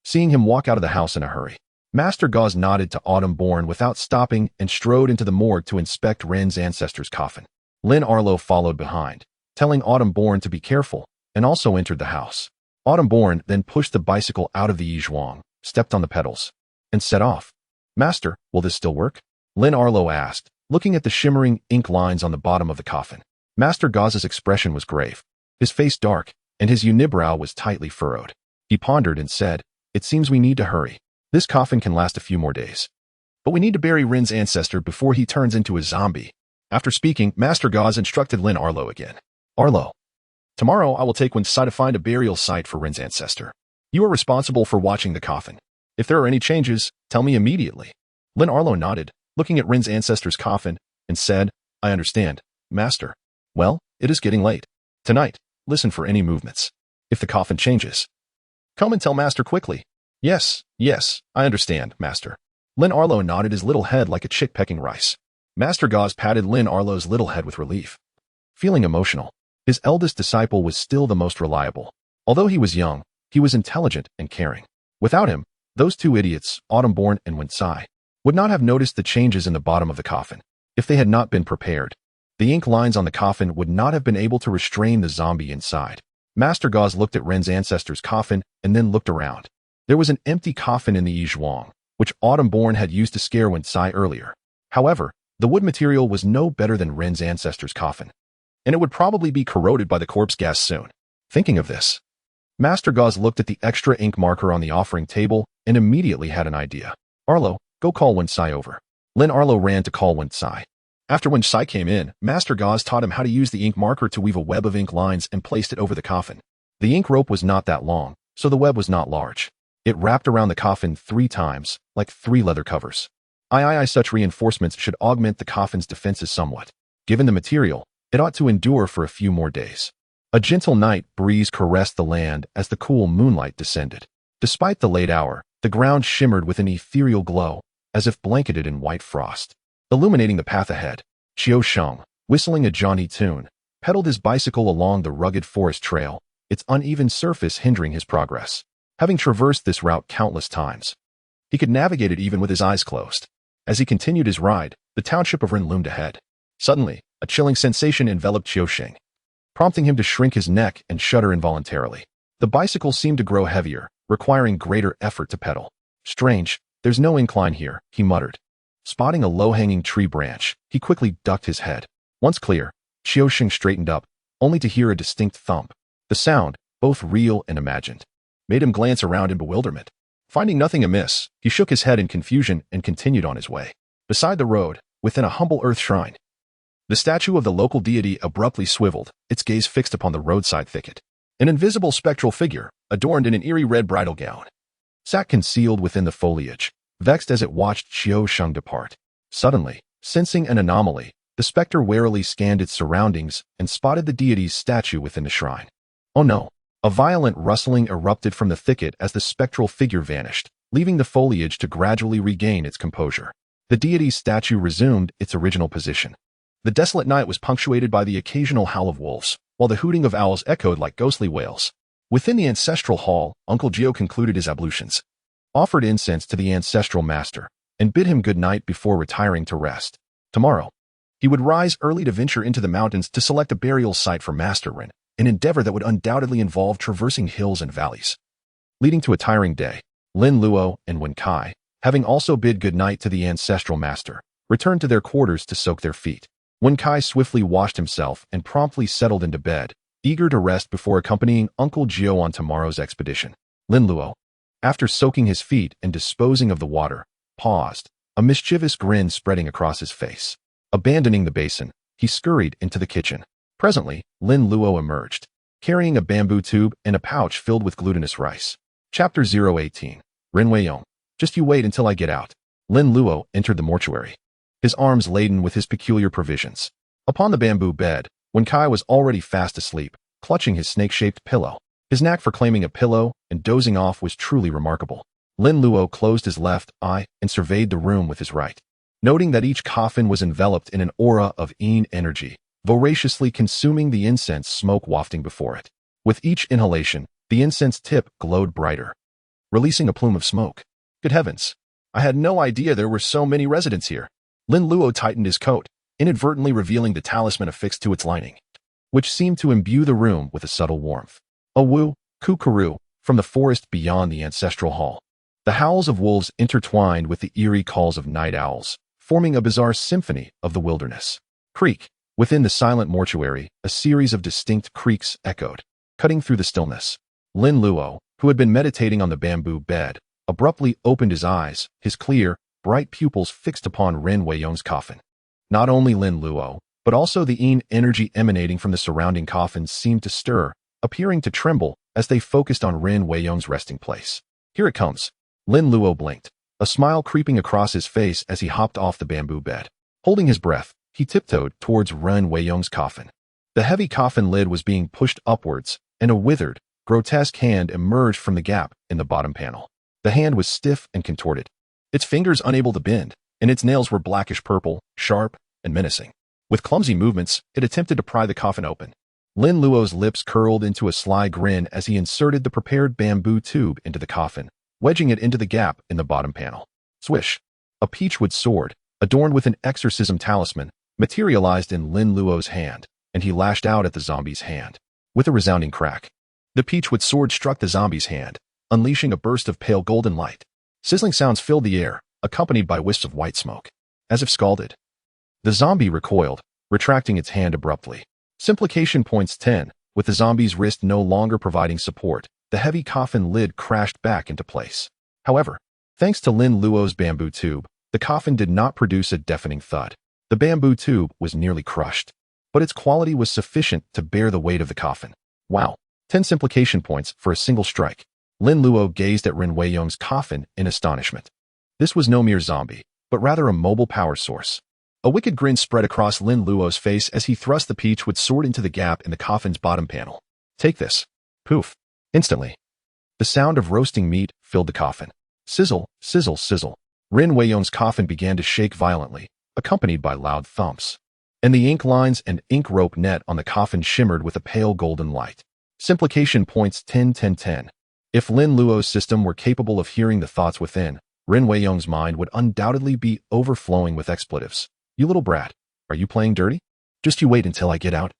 Seeing him walk out of the house in a hurry, Master Gauze nodded to Autumnborn without stopping and strode into the morgue to inspect Ren's ancestor's coffin. Lin Luo followed behind, telling Autumnborn to be careful, and also entered the house. Autumnborn then pushed the bicycle out of the Yizhuang, stepped on the pedals, and set off. Master, will this still work? Lin Luo asked, looking at the shimmering ink lines on the bottom of the coffin. Master Gauze's expression was grave, his face dark, and his unibrow was tightly furrowed. He pondered and said, It seems we need to hurry. This coffin can last a few more days. But we need to bury Ren's ancestor before he turns into a zombie. After speaking, Master Gauze instructed Lin Luo again. Arlo. Tomorrow I will take Winsai to find a burial site for Ren's ancestor. You are responsible for watching the coffin. If there are any changes, tell me immediately. Lin Luo nodded, looking at Ren's ancestor's coffin, and said, I understand, Master. Well, it is getting late. Tonight, listen for any movements. If the coffin changes, come and tell Master quickly. Yes, I understand, Master. Lin Luo nodded his little head like a chick pecking rice. Master Gauze patted Lin Luo's little head with relief. Feeling emotional, his eldest disciple was still the most reliable. Although he was young, he was intelligent and caring. Without him, those two idiots, Autumnborn and Winsai, would not have noticed the changes in the bottom of the coffin. If they had not been prepared, the ink lines on the coffin would not have been able to restrain the zombie inside. Master Gauze looked at Ren's ancestor's coffin and then looked around. There was an empty coffin in the Yizhuang, which Autumnborn had used to scare Winsai earlier. However, the wood material was no better than Ren's ancestor's coffin, and it would probably be corroded by the corpse gas soon. Thinking of this, Master Gauze looked at the extra ink marker on the offering table and immediately had an idea. Arlo, go call Winsai over. Lin Luo ran to call Winsai. After Winsai came in, Master Gauze taught him how to use the ink marker to weave a web of ink lines and placed it over the coffin. The ink rope was not that long, so the web was not large. It wrapped around the coffin 3 times, like 3 leather covers. Such reinforcements should augment the coffin's defenses somewhat. Given the material, it ought to endure for a few more days. A gentle night breeze caressed the land as the cool moonlight descended. Despite the late hour, the ground shimmered with an ethereal glow, as if blanketed in white frost. Illuminating the path ahead, Qiu Sheng, whistling a jaunty tune, pedaled his bicycle along the rugged forest trail, its uneven surface hindering his progress. Having traversed this route countless times, he could navigate it even with his eyes closed. As he continued his ride, the township of Ren loomed ahead. Suddenly, a chilling sensation enveloped Qiu Sheng, prompting him to shrink his neck and shudder involuntarily. The bicycle seemed to grow heavier, requiring greater effort to pedal. Strange, there's no incline here, he muttered. Spotting a low-hanging tree branch, he quickly ducked his head. Once clear, Qiu Sheng straightened up, only to hear a distinct thump. The sound, both real and imagined, made him glance around in bewilderment. Finding nothing amiss, he shook his head in confusion and continued on his way. Beside the road, within a humble earth shrine, the statue of the local deity abruptly swiveled, its gaze fixed upon the roadside thicket. An invisible spectral figure, adorned in an eerie red bridal gown, sat concealed within the foliage, vexed as it watched Qiu Sheng depart. Suddenly, sensing an anomaly, the specter warily scanned its surroundings and spotted the deity's statue within the shrine. Oh no! A violent rustling erupted from the thicket as the spectral figure vanished, leaving the foliage to gradually regain its composure. The deity's statue resumed its original position. The desolate night was punctuated by the occasional howl of wolves, while the hooting of owls echoed like ghostly wails. Within the ancestral hall, Uncle Jiu concluded his ablutions, offered incense to the ancestral master, and bid him good night before retiring to rest. Tomorrow, he would rise early to venture into the mountains to select a burial site for Master Ren, an endeavor that would undoubtedly involve traversing hills and valleys. Leading to a tiring day, Lin Luo and Wen Kai, having also bid goodnight to the ancestral master, returned to their quarters to soak their feet. Wen Kai swiftly washed himself and promptly settled into bed, eager to rest before accompanying Uncle Jiu on tomorrow's expedition. Lin Luo, after soaking his feet and disposing of the water, paused, a mischievous grin spreading across his face. Abandoning the basin, he scurried into the kitchen. Presently, Lin Luo emerged, carrying a bamboo tube and a pouch filled with glutinous rice. Chapter 018. Ren Weiyong. Just you wait until I get out. Lin Luo entered the mortuary, his arms laden with his peculiar provisions. Upon the bamboo bed, Wen Kai was already fast asleep, clutching his snake-shaped pillow. His knack for claiming a pillow and dozing off was truly remarkable. Lin Luo closed his left eye and surveyed the room with his right, noting that each coffin was enveloped in an aura of Qian energy, voraciously consuming the incense smoke wafting before it. With each inhalation, the incense tip glowed brighter, releasing a plume of smoke. Good heavens! I had no idea there were so many residents here. Lin Luo tightened his coat, inadvertently revealing the talisman affixed to its lining, which seemed to imbue the room with a subtle warmth. A woo, koo-karoo, from the forest beyond the ancestral hall. The howls of wolves intertwined with the eerie calls of night owls, forming a bizarre symphony of the wilderness. Creak. Within the silent mortuary, a series of distinct creaks echoed, cutting through the stillness. Lin Luo, who had been meditating on the bamboo bed, abruptly opened his eyes, his clear, bright pupils fixed upon Ren Weiyong's coffin. Not only Lin Luo, but also the Qian energy emanating from the surrounding coffins seemed to stir, appearing to tremble as they focused on Ren Weiyong's resting place. Here it comes. Lin Luo blinked, a smile creeping across his face as he hopped off the bamboo bed. Holding his breath, he tiptoed towards Ren Weiyong's coffin. The heavy coffin lid was being pushed upwards, and a withered, grotesque hand emerged from the gap in the bottom panel. The hand was stiff and contorted, its fingers unable to bend, and its nails were blackish purple, sharp, and menacing. With clumsy movements, it attempted to pry the coffin open. Lin Luo's lips curled into a sly grin as he inserted the prepared bamboo tube into the coffin, wedging it into the gap in the bottom panel. Swish! A peachwood sword, adorned with an exorcism talisman, materialized in Lin Luo's hand, and he lashed out at the zombie's hand. With a resounding crack, the peachwood sword struck the zombie's hand, unleashing a burst of pale golden light. Sizzling sounds filled the air, accompanied by wisps of white smoke. As if scalded, the zombie recoiled, retracting its hand abruptly. Simplification points 10. With the zombie's wrist no longer providing support, the heavy coffin lid crashed back into place. However, thanks to Lin Luo's bamboo tube, the coffin did not produce a deafening thud. The bamboo tube was nearly crushed, but its quality was sufficient to bear the weight of the coffin. Wow! 10 simplification points for a single strike. Lin Luo gazed at Ren Weiyong's coffin in astonishment. This was no mere zombie, but rather a mobile power source. A wicked grin spread across Lin Luo's face as he thrust the peachwood sword into the gap in the coffin's bottom panel. Take this. Poof. Instantly, the sound of roasting meat filled the coffin. Sizzle, sizzle, sizzle. Ren Weiyong's coffin began to shake violently, accompanied by loud thumps. And the ink lines and ink rope net on the coffin shimmered with a pale golden light. Simplification points 10-10-10. If Lin Luo's system were capable of hearing the thoughts within, Ren Weiyong's mind would undoubtedly be overflowing with expletives. You little brat, are you playing dirty? Just you wait until I get out.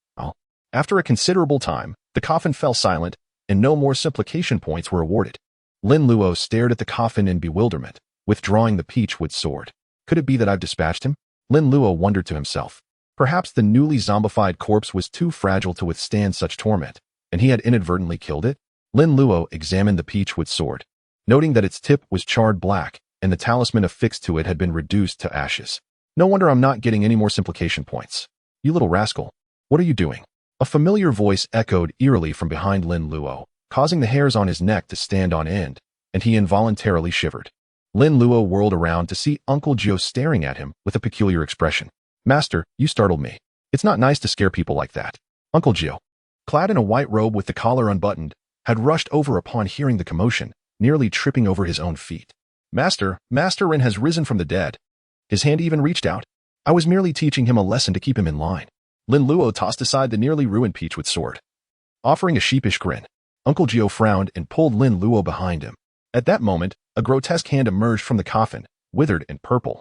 After a considerable time, the coffin fell silent, and no more simplification points were awarded. Lin Luo stared at the coffin in bewilderment, withdrawing the peachwood sword. Could it be that I've dispatched him? Lin Luo wondered to himself. Perhaps the newly zombified corpse was too fragile to withstand such torment, and he had inadvertently killed it? Lin Luo examined the peachwood sword, noting that its tip was charred black, and the talisman affixed to it had been reduced to ashes. No wonder I'm not getting any more simplification points. You little rascal, what are you doing? A familiar voice echoed eerily from behind Lin Luo, causing the hairs on his neck to stand on end, and he involuntarily shivered. Lin Luo whirled around to see Uncle Jiu staring at him with a peculiar expression. Master, you startled me. It's not nice to scare people like that. Uncle Jiu, clad in a white robe with the collar unbuttoned, had rushed over upon hearing the commotion, nearly tripping over his own feet. Master Ren has risen from the dead. His hand even reached out. I was merely teaching him a lesson to keep him in line. Lin Luo tossed aside the nearly ruined peachwood sword. Offering a sheepish grin, Uncle Jiu frowned and pulled Lin Luo behind him. At that moment, a grotesque hand emerged from the coffin, withered and purple,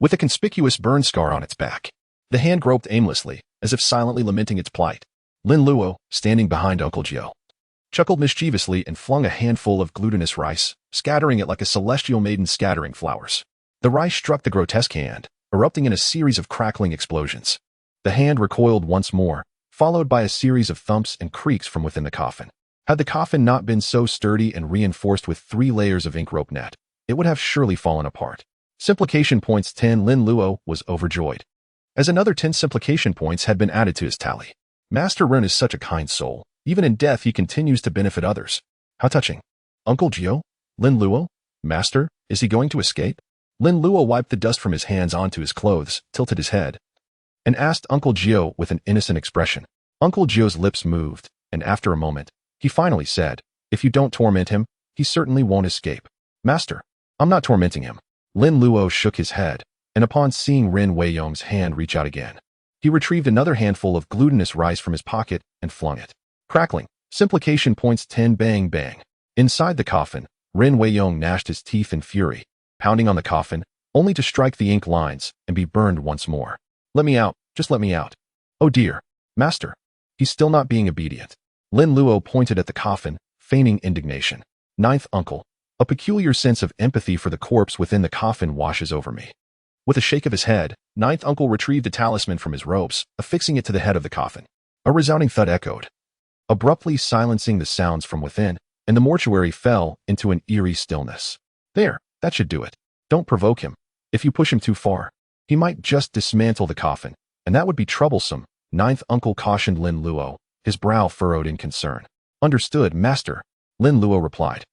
with a conspicuous burn scar on its back. The hand groped aimlessly, as if silently lamenting its plight. Lin Luo, standing behind Uncle Jiu, chuckled mischievously and flung a handful of glutinous rice, scattering it like a celestial maiden scattering flowers. The rice struck the grotesque hand, erupting in a series of crackling explosions. The hand recoiled once more, followed by a series of thumps and creaks from within the coffin. Had the coffin not been so sturdy and reinforced with 3 layers of ink rope net, it would have surely fallen apart. Simplification points 10. Lin Luo was overjoyed, as another 10 simplification points had been added to his tally. Master Ren is such a kind soul. Even in death, he continues to benefit others. How touching. Uncle Jiu? Lin Luo? Master, is he going to escape? Lin Luo wiped the dust from his hands onto his clothes, tilted his head, and asked Uncle Jiu with an innocent expression. Uncle Jiu's lips moved, and after a moment, he finally said, if you don't torment him, he certainly won't escape. Master, I'm not tormenting him. Lin Luo shook his head, and upon seeing Ren Weiyong's hand reach out again, he retrieved another handful of glutinous rice from his pocket and flung it. Crackling. Simplification points 10. Bang bang. Inside the coffin, Ren Weiyong gnashed his teeth in fury, pounding on the coffin, only to strike the ink lines and be burned once more. Let me out, just let me out. Oh dear. Master. He's still not being obedient. Lin Luo pointed at the coffin, feigning indignation. Ninth uncle. A peculiar sense of empathy for the corpse within the coffin washes over me. With a shake of his head, ninth uncle retrieved the talisman from his robes, affixing it to the head of the coffin. A resounding thud echoed, abruptly silencing the sounds from within, and the mortuary fell into an eerie stillness. There, that should do it. Don't provoke him. If you push him too far, he might just dismantle the coffin, and that would be troublesome, ninth uncle cautioned Lin Luo, his brow furrowed in concern. Understood, master, Lin Luo replied,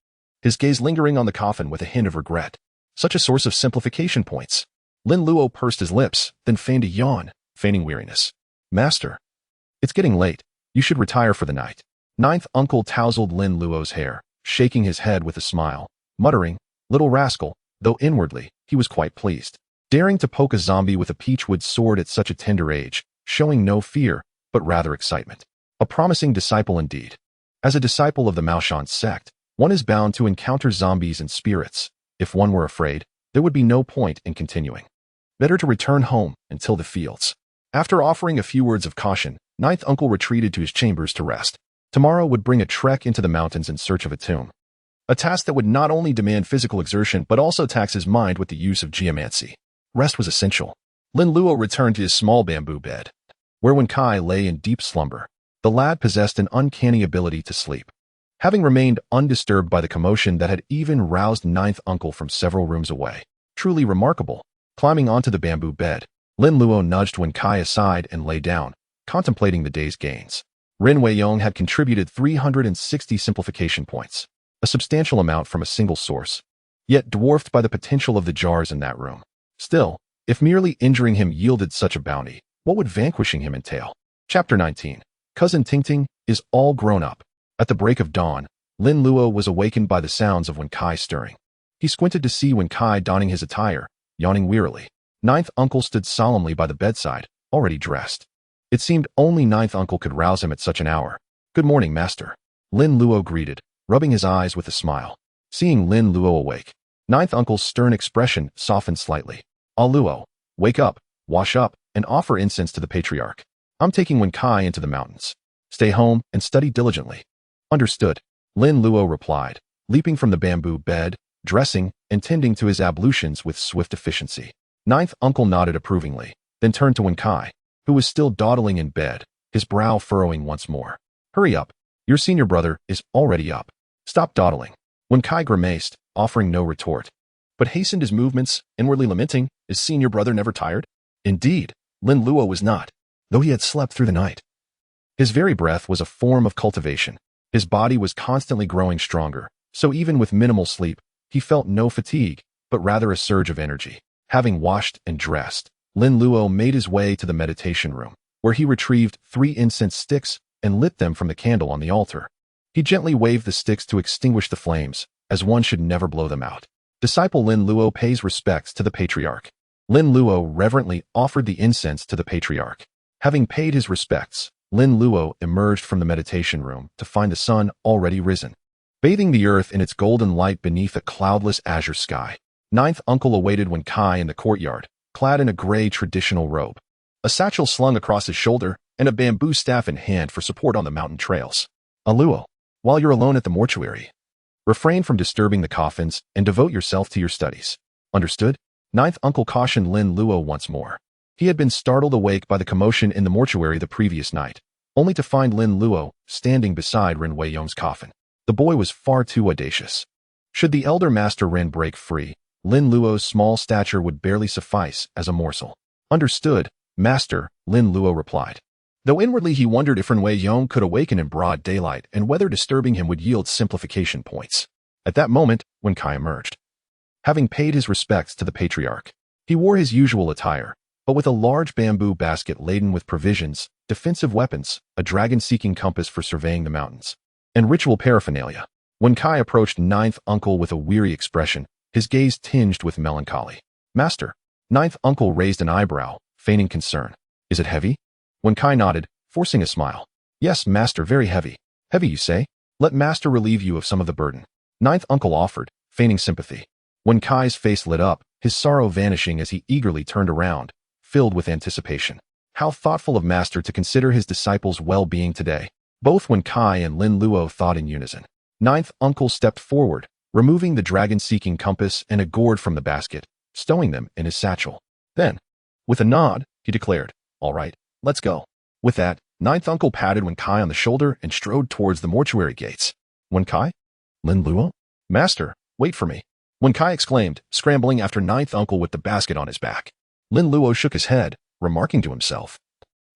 his gaze lingering on the coffin with a hint of regret. Such a source of simplification points. Lin Luo pursed his lips, then feigned a yawn, feigning weariness. Master, it's getting late. You should retire for the night. Ninth uncle tousled Lin Luo's hair, shaking his head with a smile, muttering, little rascal, though inwardly, he was quite pleased. Daring to poke a zombie with a peachwood sword at such a tender age, showing no fear, but rather excitement. A promising disciple indeed. As a disciple of the Maoshan sect, one is bound to encounter zombies and spirits. If one were afraid, there would be no point in continuing. Better to return home and till the fields. After offering a few words of caution, ninth uncle retreated to his chambers to rest. Tomorrow would bring a trek into the mountains in search of a tomb. A task that would not only demand physical exertion but also tax his mind with the use of geomancy. Rest was essential. Lin Luo returned to his small bamboo bed, where Wen Kai lay in deep slumber. The lad possessed an uncanny ability to sleep. Having remained undisturbed by the commotion that had even roused ninth uncle from several rooms away. Truly remarkable. Climbing onto the bamboo bed, Lin Luo nudged Wen Kai aside and lay down, contemplating the day's gains. Ren Weiyong had contributed 360 simplification points, a substantial amount from a single source, yet dwarfed by the potential of the jars in that room. Still, if merely injuring him yielded such a bounty, what would vanquishing him entail? Chapter 19. Cousin Tingting is all grown up. At the break of dawn, Lin Luo was awakened by the sounds of Wen Kai stirring. He squinted to see Wen Kai donning his attire, yawning wearily. Ninth uncle stood solemnly by the bedside, already dressed. It seemed only ninth uncle could rouse him at such an hour. Good morning, master. Lin Luo greeted, rubbing his eyes with a smile. Seeing Lin Luo awake, ninth uncle's stern expression softened slightly. Ah Luo, wake up, wash up, and offer incense to the patriarch. I'm taking Wen Kai into the mountains. Stay home and study diligently. Understood, Lin Luo replied, leaping from the bamboo bed, dressing, and tending to his ablutions with swift efficiency. Ninth uncle nodded approvingly, then turned to Wen Kai, who was still dawdling in bed, his brow furrowing once more. Hurry up. Your senior brother is already up. Stop dawdling. Wen Kai grimaced, offering no retort, but hastened his movements, inwardly lamenting, is senior brother never tired? Indeed, Lin Luo was not, though he had slept through the night. His very breath was a form of cultivation. His body was constantly growing stronger, so even with minimal sleep, he felt no fatigue, but rather a surge of energy. Having washed and dressed, Lin Luo made his way to the meditation room, where he retrieved 3 incense sticks and lit them from the candle on the altar. He gently waved the sticks to extinguish the flames, as one should never blow them out. Disciple Lin Luo pays respects to the patriarch. Lin Luo reverently offered the incense to the patriarch. Having paid his respects, Lin Luo emerged from the meditation room to find the sun already risen, bathing the earth in its golden light beneath a cloudless azure sky. Ninth uncle awaited Wen Kai in the courtyard, clad in a gray traditional robe, a satchel slung across his shoulder, and a bamboo staff in hand for support on the mountain trails. Ah Luo, While you're alone at the mortuary, refrain from disturbing the coffins and devote yourself to your studies. Understood? Ninth uncle cautioned Lin Luo once more. He had been startled awake by the commotion in the mortuary the previous night, only to find Lin Luo standing beside Ren Weiyong's coffin. The boy was far too audacious. Should the elder master Ren break free, Lin Luo's small stature would barely suffice as a morsel. Understood, master, Lin Luo replied. Though inwardly he wondered if Ren Weiyong could awaken in broad daylight and whether disturbing him would yield simplification points. At that moment, when Kai emerged. Having paid his respects to the patriarch, he wore his usual attire, but with a large bamboo basket laden with provisions, defensive weapons, a dragon-seeking compass for surveying the mountains, and ritual paraphernalia. When Kai approached Ninth Uncle with a weary expression, his gaze tinged with melancholy. Master. Ninth Uncle raised an eyebrow, feigning concern. Is it heavy? When Kai nodded, forcing a smile. Yes, master, very heavy. Heavy, you say? Let master relieve you of some of the burden. Ninth Uncle offered, feigning sympathy. When Kai's face lit up, his sorrow vanishing as he eagerly turned around, filled with anticipation. How thoughtful of master to consider his disciples' well-being today. Both when Kai and Lin Luo thought in unison. Ninth Uncle stepped forward, removing the dragon-seeking compass and a gourd from the basket, stowing them in his satchel. Then, with a nod, he declared, all right, let's go. With that, Ninth Uncle patted Wen Kai on the shoulder and strode towards the mortuary gates. Wen Kai? Lin Luo? Master, wait for me. Wen Kai exclaimed, scrambling after Ninth Uncle with the basket on his back. Lin Luo shook his head, remarking to himself.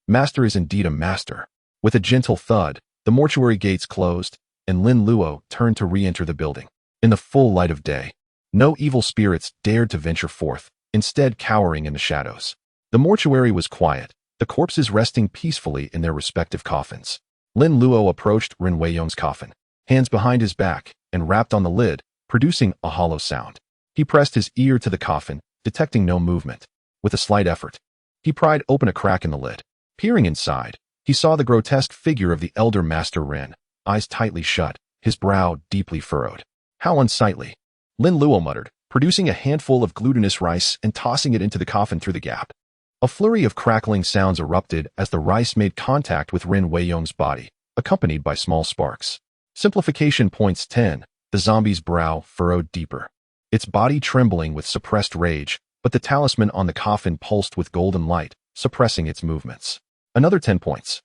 Master is indeed a master. With a gentle thud, the mortuary gates closed, and Lin Luo turned to re-enter the building. In the full light of day, no evil spirits dared to venture forth, instead cowering in the shadows. The mortuary was quiet, the corpses resting peacefully in their respective coffins. Lin Luo approached Ren Weiyong's coffin, hands behind his back, and rapped on the lid, producing a hollow sound. He pressed his ear to the coffin, detecting no movement. With a slight effort, he pried open a crack in the lid. Peering inside, he saw the grotesque figure of the elder master Ren, eyes tightly shut, his brow deeply furrowed. How unsightly. Lin Luo muttered, producing a handful of glutinous rice and tossing it into the coffin through the gap. A flurry of crackling sounds erupted as the rice made contact with Ren Weiyong's body, accompanied by small sparks. Simplification points 10. The zombie's brow furrowed deeper, its body trembling with suppressed rage, but the talisman on the coffin pulsed with golden light, suppressing its movements. Another 10 points.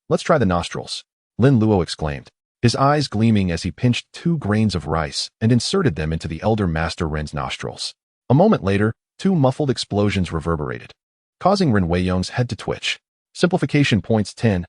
Let's try the nostrils. Lin Luo exclaimed, his eyes gleaming as he pinched 2 grains of rice and inserted them into the elder master Ren's nostrils. A moment later, 2 muffled explosions reverberated, causing Ren Weiyong's head to twitch. Simplification points 10.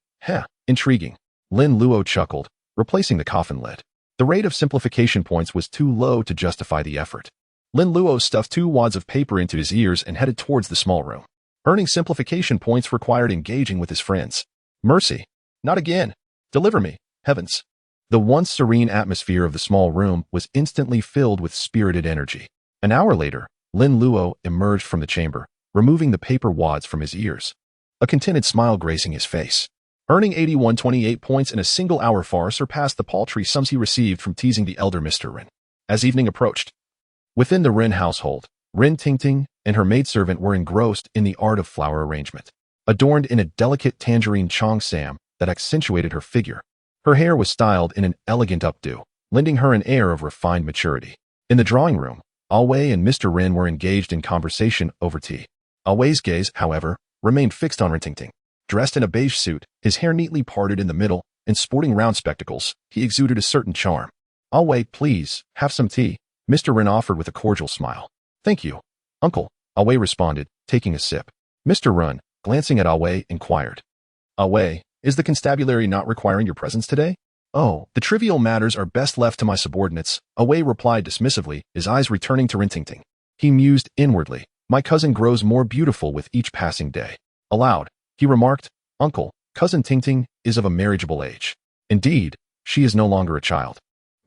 Intriguing. Lin Luo chuckled, replacing the coffin lid. The rate of simplification points was too low to justify the effort. Lin Luo stuffed 2 wads of paper into his ears and headed towards the small room. Earning simplification points required engaging with his friends. Mercy. Not again. Deliver me, heavens. The once serene atmosphere of the small room was instantly filled with spirited energy. An hour later, Lin Luo emerged from the chamber, removing the paper wads from his ears, a contented smile gracing his face. Earning 8128 points in a single hour far surpassed the paltry sums he received from teasing the elder Mr. Ren. As evening approached, within the Ren household, Ren Tingting and her maidservant were engrossed in the art of flower arrangement. Adorned in a delicate tangerine cheongsam that accentuated her figure, her hair was styled in an elegant updo, lending her an air of refined maturity. In the drawing room, Awei and Mr. Ren were engaged in conversation over tea. Awei's gaze, however, remained fixed on Ren Tingting. Dressed in a beige suit, his hair neatly parted in the middle, and sporting round spectacles, he exuded a certain charm. Awei, please, have some tea, Mr. Ren offered with a cordial smile. Thank you, uncle, Awei responded, taking a sip. Mr. Ren, glancing at Awei, inquired. Awei, is the constabulary not requiring your presence today? Oh, the trivial matters are best left to my subordinates, Awei replied dismissively, his eyes returning to Ren Tingting. He mused inwardly, my cousin grows more beautiful with each passing day. Aloud, he remarked, Uncle, cousin Tingting is of a marriageable age. Indeed, she is no longer a child.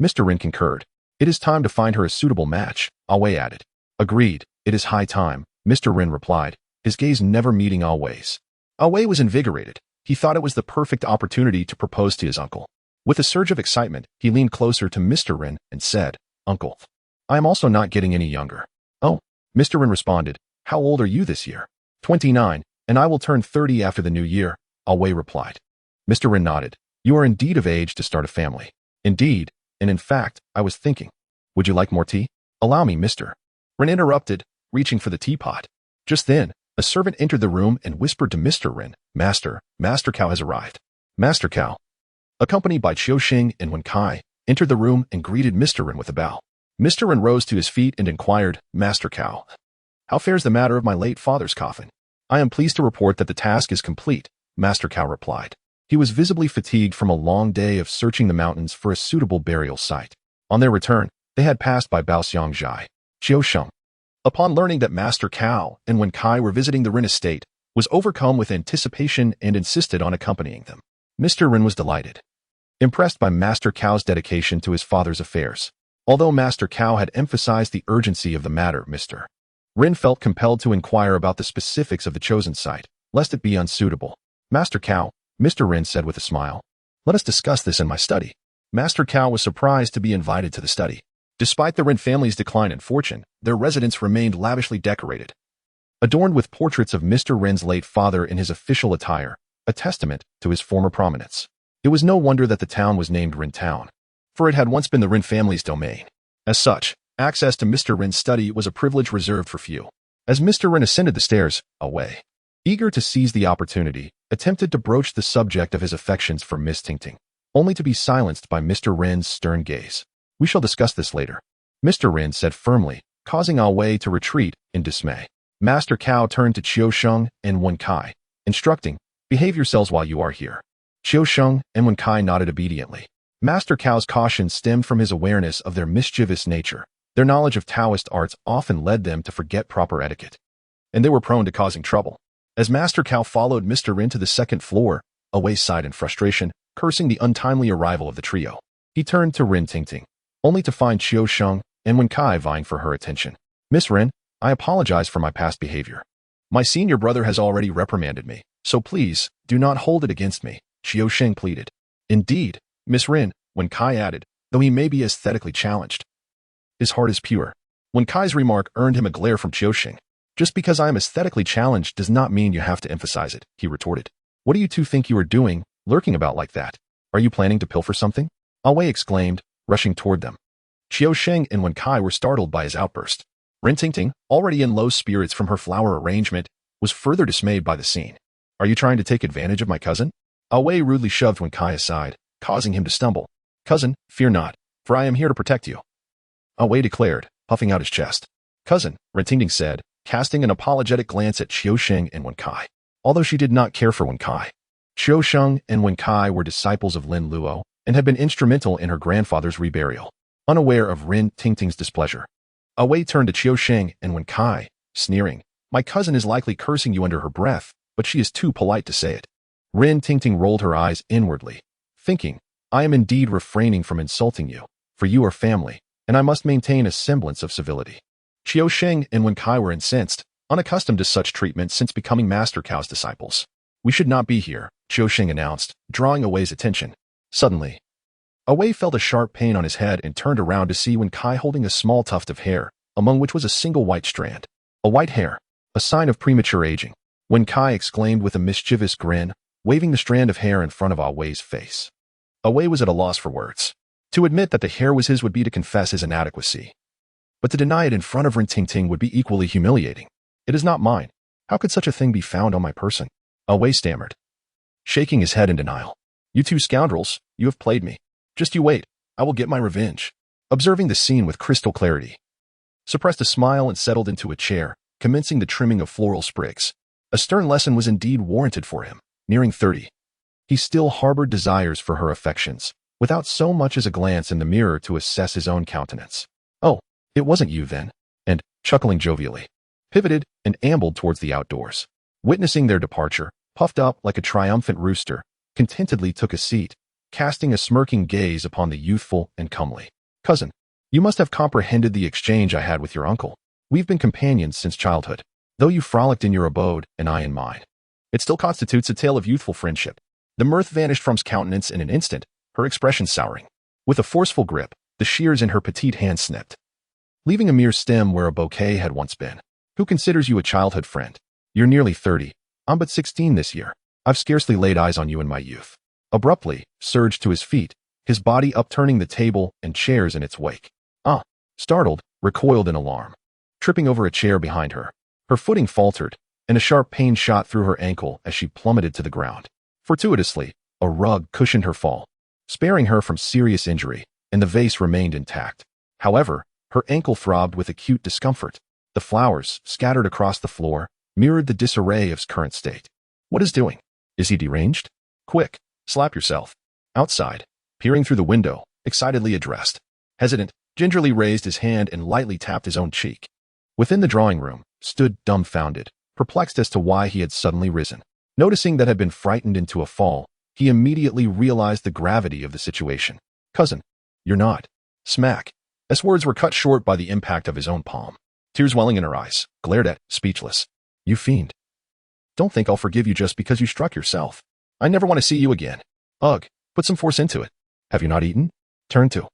Mr. Ren concurred. It is time to find her a suitable match, Awei added. Agreed, it is high time, Mr. Ren replied, his gaze never meeting Awei's. Awei was invigorated. He thought it was the perfect opportunity to propose to his uncle. With a surge of excitement, he leaned closer to Mr. Ren and said, Uncle, I am also not getting any younger. Oh, Mr. Ren responded, how old are you this year? 29, and I will turn 30 after the new year, Awei replied. Mr. Ren nodded. You are indeed of age to start a family. Indeed, and in fact, I was thinking. Would you like more tea? Allow me, Mr. Rin interrupted, reaching for the teapot. Just then, a servant entered the room and whispered to Mr. Rin, Master Cao has arrived. Master Cao, accompanied by Qian He and Wen Kai, entered the room and greeted Mr. Rin with a bow. Mr. Rin rose to his feet and inquired, Master Cao, how fares the matter of my late father's coffin? I am pleased to report that the task is complete, Master Cao replied. He was visibly fatigued from a long day of searching the mountains for a suitable burial site. On their return, they had passed by Baoxiangjai. Qiusheng, upon learning that Master Cao and Wen Kai were visiting the Rin estate, was overcome with anticipation and insisted on accompanying them. Mr. Rin was delighted, impressed by Master Cao's dedication to his father's affairs. Although Master Cao had emphasized the urgency of the matter, Mr. Rin felt compelled to inquire about the specifics of the chosen site, lest it be unsuitable. Master Cao, Mr. Rin said with a smile, let us discuss this in my study. Master Cao was surprised to be invited to the study. Despite the Rin family's decline in fortune, their residence remained lavishly decorated, adorned with portraits of Mr. Rin's late father in his official attire, a testament to his former prominence. It was no wonder that the town was named Rin Town, for it had once been the Rin family's domain. As such, access to Mr. Rin's study was a privilege reserved for few. As Mr. Rin ascended the stairs, Wei, eager to seize the opportunity, attempted to broach the subject of his affections for Miss Tingting, only to be silenced by Mr. Rin's stern gaze. We shall discuss this later, Mr. Rin said firmly, causing Wei to retreat in dismay. Master Cao turned to Qiusheng and Wen Kai, instructing, behave yourselves while you are here. Qiusheng and Wen Kai nodded obediently. Master Cao's caution stemmed from his awareness of their mischievous nature. Their knowledge of Taoist arts often led them to forget proper etiquette, and they were prone to causing trouble. As Master Cao followed Mr. Rin to the second floor, Wei sighed in frustration, cursing the untimely arrival of the trio. He turned to Rin Tingting, only to find Qiusheng and Wen Kai vying for her attention. Miss Rin, I apologize for my past behavior. My senior brother has already reprimanded me, so please, do not hold it against me, Qiusheng pleaded. Indeed, Miss Rin, Wen Kai added, though he may be aesthetically challenged, his heart is pure. Wen Kai's remark earned him a glare from Qiusheng. Just because I am aesthetically challenged does not mean you have to emphasize it, he retorted. What do you two think you are doing, lurking about like that? Are you planning to pilfer something? Wei exclaimed, rushing toward them. Qiusheng and Wen Kai were startled by his outburst. Rin Tingting, already in low spirits from her flower arrangement, was further dismayed by the scene. Are you trying to take advantage of my cousin? Wei rudely shoved Wen Kai aside, causing him to stumble. Cousin, fear not, for I am here to protect you, Wei declared, puffing out his chest. Cousin, Rin Tingting said, casting an apologetic glance at Qiusheng and Wen Kai. Although she did not care for Wen Kai, Qiusheng and Wen Kai were disciples of Lin Luo and had been instrumental in her grandfather's reburial. Unaware of Rin Tingting's displeasure, Wei turned to Qiusheng and Wen Kai, sneering, my cousin is likely cursing you under her breath, but she is too polite to say it. Rin Tingting rolled her eyes inwardly, thinking, I am indeed refraining from insulting you, for you are family, and I must maintain a semblance of civility. Qiusheng and Wen Kai were incensed, unaccustomed to such treatment since becoming Master Cao's disciples. We should not be here, Qiusheng announced, drawing Wei's attention. Suddenly, Wei felt a sharp pain on his head and turned around to see Wen Kai holding a small tuft of hair, among which was a single white strand. A white hair, a sign of premature aging, Wen Kai exclaimed with a mischievous grin, waving the strand of hair in front of Wei's face. Wei was at a loss for words. To admit that the hair was his would be to confess his inadequacy, but to deny it in front of Rin Tingting would be equally humiliating. It is not mine. How could such a thing be found on my person? Wei stammered, shaking his head in denial. You two scoundrels, you have played me. Just you wait, I will get my revenge. Observing the scene with crystal clarity, suppressed a smile and settled into a chair, commencing the trimming of floral sprigs. A stern lesson was indeed warranted for him. Nearing 30, he still harbored desires for her affections, without so much as a glance in the mirror to assess his own countenance. Oh, it wasn't you then, and, chuckling jovially, pivoted and ambled towards the outdoors. Witnessing their departure, puffed up like a triumphant rooster, contentedly took a seat, casting a smirking gaze upon the youthful and comely. Cousin, you must have comprehended the exchange I had with your uncle. We've been companions since childhood, though you frolicked in your abode and I in mine. It still constitutes a tale of youthful friendship. The mirth vanished from his countenance in an instant, her expression souring. With a forceful grip, the shears in her petite hand snipped, leaving a mere stem where a bouquet had once been. Who considers you a childhood friend? You're nearly 30. I'm but 16 this year. I've scarcely laid eyes on you in my youth. Abruptly, surged to his feet, his body upturning the table and chairs in its wake. Ah! Startled, recoiled in alarm. Tripping over a chair behind her. Her footing faltered, and a sharp pain shot through her ankle as she plummeted to the ground. Fortuitously, a rug cushioned her fall, sparing her from serious injury, and the vase remained intact. However, her ankle throbbed with acute discomfort. The flowers, scattered across the floor, mirrored the disarray of his current state. What is doing? Is he deranged? Quick, slap yourself. Outside, peering through the window, excitedly addressed. Hesitant, gingerly raised his hand and lightly tapped his own cheek. Within the drawing room, stood dumbfounded, perplexed as to why he had suddenly risen. Noticing that had been frightened into a fall, he immediately realized the gravity of the situation. Cousin, you're not. Smack. As words were cut short by the impact of his own palm. Tears welling in her eyes, glared at, speechless. You fiend. Don't think I'll forgive you just because you struck yourself. I never want to see you again. Ugh, put some force into it. Have you not eaten? Turn to.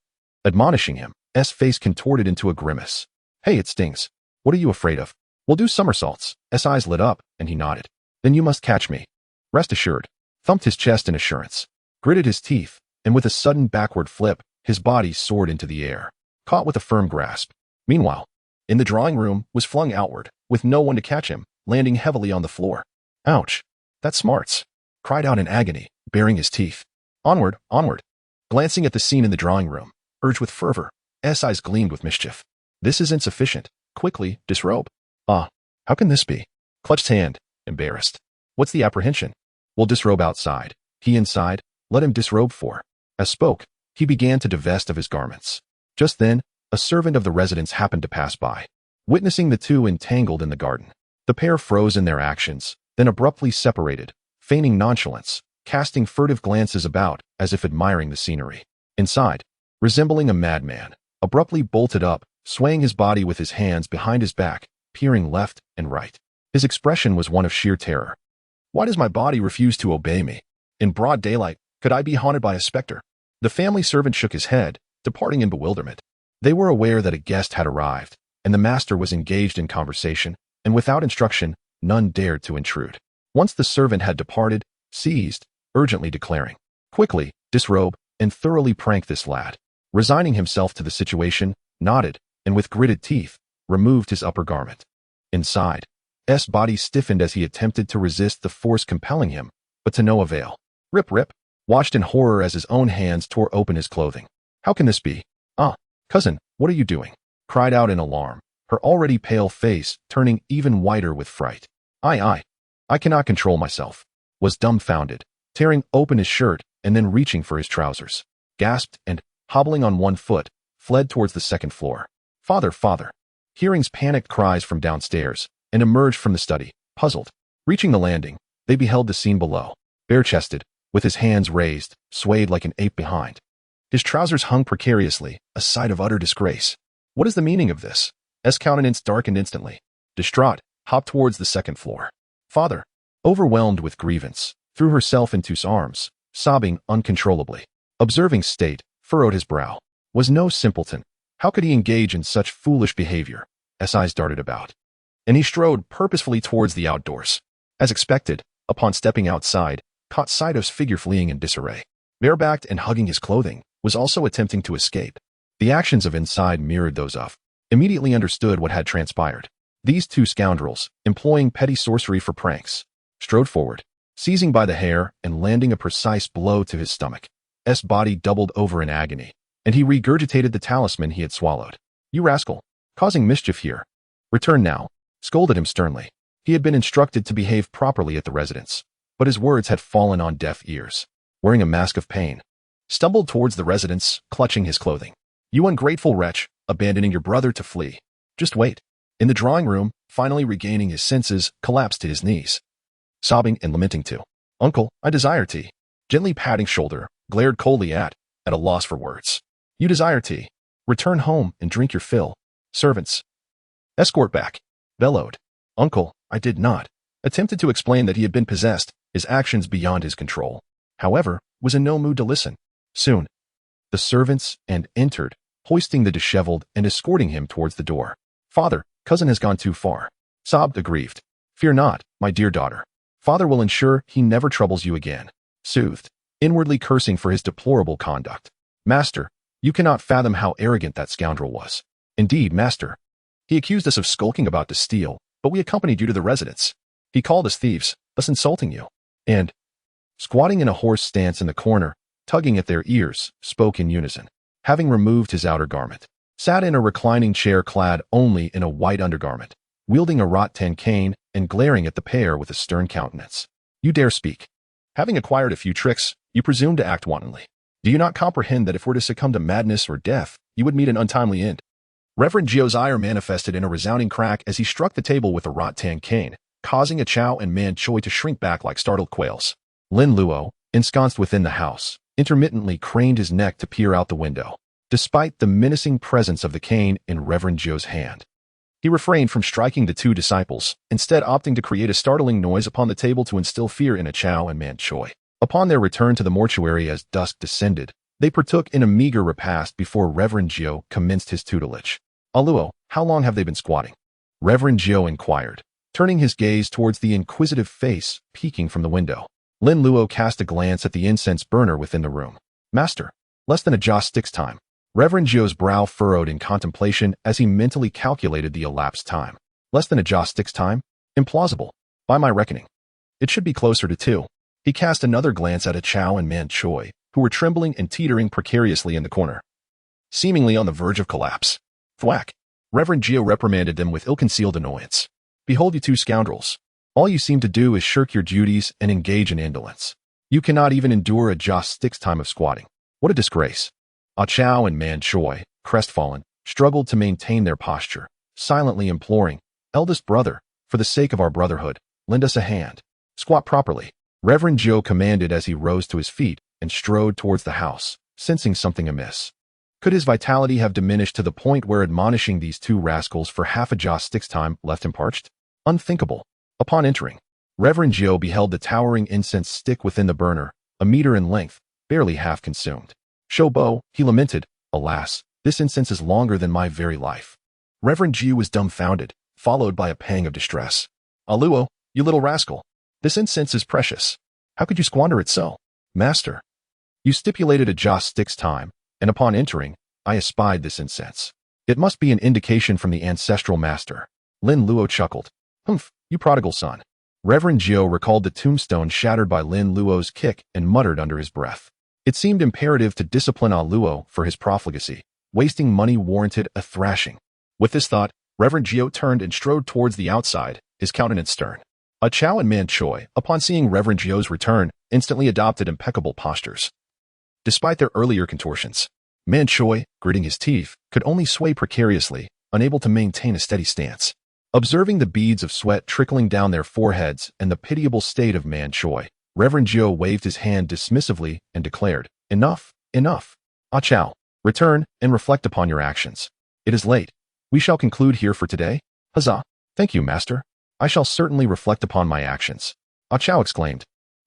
Admonishing him, S face contorted into a grimace. Hey, it stings. What are you afraid of? We'll do somersaults. S eyes lit up, and he nodded. Then you must catch me. Rest assured. Thumped his chest in assurance. Gritted his teeth, and with a sudden backward flip, his body soared into the air, caught with a firm grasp. Meanwhile, in the drawing room, was flung outward, with no one to catch him, landing heavily on the floor. Ouch. That smarts. Cried out in agony, baring his teeth. Onward, onward. Glancing at the scene in the drawing room, urged with fervor, S eyes gleamed with mischief. This is insufficient. Quickly, disrobe. Ah, how can this be? Clutched hand, embarrassed. What's the apprehension? We'll disrobe outside. He inside, let him disrobe for. As spoke, he began to divest of his garments. Just then, a servant of the residence happened to pass by. Witnessing the two entangled in the garden, the pair froze in their actions, then abruptly separated, feigning nonchalance, casting furtive glances about as if admiring the scenery. Inside, resembling a madman, abruptly bolted up, swaying his body with his hands behind his back, peering left and right. His expression was one of sheer terror. Why does my body refuse to obey me? In broad daylight, could I be haunted by a specter? The family servant shook his head, departing in bewilderment. They were aware that a guest had arrived, and the master was engaged in conversation, and without instruction, none dared to intrude. Once the servant had departed, seized, urgently declaring, quickly, disrobe, and thoroughly prank this lad. Resigning himself to the situation, nodded, and with gritted teeth, removed his upper garment. Inside, S' body stiffened as he attempted to resist the force compelling him, but to no avail. Rip, rip, watched in horror as his own hands tore open his clothing. How can this be? Ah, cousin, what are you doing? Cried out in alarm, her already pale face turning even whiter with fright. I cannot control myself. Was dumbfounded, tearing open his shirt and then reaching for his trousers. Gasped and, hobbling on one foot, fled towards the second floor. Father, father. Hearing's panicked cries from downstairs, and emerged from the study, puzzled. Reaching the landing, they beheld the scene below. Bare-chested, with his hands raised, swayed like an ape behind. His trousers hung precariously, a sight of utter disgrace. What is the meaning of this? S' countenance darkened instantly. Distraught, hopped towards the second floor. Father, overwhelmed with grievance, threw herself into his arms, sobbing uncontrollably. Observing state, furrowed his brow. Was no simpleton. How could he engage in such foolish behavior? S' eyes darted about. And he strode purposefully towards the outdoors. As expected, upon stepping outside, caught sight of his figure fleeing in disarray. Barebacked and hugging his clothing, was also attempting to escape. The actions of inside mirrored those of. Immediately understood what had transpired. These two scoundrels, employing petty sorcery for pranks, strode forward, seizing by the hair and landing a precise blow to his stomach. S' body doubled over in agony, and he regurgitated the talisman he had swallowed. You rascal, causing mischief here. Return now, scolded him sternly. He had been instructed to behave properly at the residence, but his words had fallen on deaf ears. Wearing a mask of pain, stumbled towards the residence, clutching his clothing. You ungrateful wretch, abandoning your brother to flee. Just wait. In the drawing room, finally regaining his senses, collapsed to his knees, sobbing and lamenting to. Uncle, I desire tea. Gently patting shoulder, glared coldly at a loss for words. You desire tea. Return home and drink your fill. Servants. Escort back. Bellowed. Uncle, I did not. Attempted to explain that he had been possessed, his actions beyond his control. However, was in no mood to listen. Soon, the servants entered, hoisting the disheveled and escorting him towards the door. Father, cousin has gone too far. Sobbed aggrieved. Fear not, my dear daughter. Father will ensure he never troubles you again. Soothed, inwardly cursing for his deplorable conduct. Master, you cannot fathom how arrogant that scoundrel was. Indeed, master. He accused us of skulking about to steal, but we accompanied you to the residence. He called us thieves, thus insulting you. And, squatting in a horse stance in the corner, tugging at their ears, spoke in unison. Having removed his outer garment, sat in a reclining chair clad only in a white undergarment, wielding a rattan cane and glaring at the pair with a stern countenance. You dare speak. Having acquired a few tricks, you presume to act wantonly. Do you not comprehend that if we're to succumb to madness or death, you would meet an untimely end? Reverend Jiu's ire manifested in a resounding crack as he struck the table with a rattan cane, causing Ikkyu and Man Choi to shrink back like startled quails. Lin Luo, ensconced within the house, intermittently craned his neck to peer out the window. Despite the menacing presence of the cane in Reverend Jiu's hand, he refrained from striking the two disciples, instead opting to create a startling noise upon the table to instill fear in Ikkyu and Man Choi. Upon their return to the mortuary as dusk descended, they partook in a meager repast before Reverend Jiu commenced his tutelage. Luo, how long have they been squatting? Reverend Jiu inquired, turning his gaze towards the inquisitive face peeking from the window. Lin Luo cast a glance at the incense burner within the room. Master, less than a joss stick's time. Reverend Jiu's brow furrowed in contemplation as he mentally calculated the elapsed time. Less than a joss stick's time? Implausible. By my reckoning, it should be closer to 2. He cast another glance at Ikkyu and Man Choi, who were trembling and teetering precariously in the corner, seemingly on the verge of collapse. Thwack! Reverend Jiu reprimanded them with ill-concealed annoyance. Behold, you two scoundrels. All you seem to do is shirk your duties and engage in indolence. You cannot even endure a joss stick's time of squatting. What a disgrace. Ikkyu and Man Choi, crestfallen, struggled to maintain their posture, silently imploring, Eldest brother, for the sake of our brotherhood, lend us a hand. Squat properly. Reverend Jiu commanded as he rose to his feet and strode towards the house, sensing something amiss. Could his vitality have diminished to the point where admonishing these two rascals for half a joss stick's time left him parched? Unthinkable. Upon entering, Reverend Jiu beheld the towering incense stick within the burner, a meter in length, barely half consumed. Shobo, he lamented, alas, this incense is longer than my very life. Reverend Jiu was dumbfounded, followed by a pang of distress. Luo, you little rascal. This incense is precious. How could you squander it so? Master, you stipulated a joss stick's time, and upon entering, I espied this incense. It must be an indication from the ancestral master. Lin Luo chuckled. Humph, you prodigal son. Reverend Jiu recalled the tombstone shattered by Lin Luo's kick and muttered under his breath. It seemed imperative to discipline Luo for his profligacy. Wasting money warranted a thrashing. With this thought, Reverend Jiu turned and strode towards the outside, his countenance stern. Ikkyu and Man Choi, upon seeing Reverend Jiu's return, instantly adopted impeccable postures. Despite their earlier contortions, Man Choi, gritting his teeth, could only sway precariously, unable to maintain a steady stance. Observing the beads of sweat trickling down their foreheads and the pitiable state of Man Choi, Reverend Jiu waved his hand dismissively and declared, Enough, enough. Ikkyu, return and reflect upon your actions. It is late. We shall conclude here for today. Huzzah! Thank you, master. I shall certainly reflect upon my actions. Ikkyu exclaimed,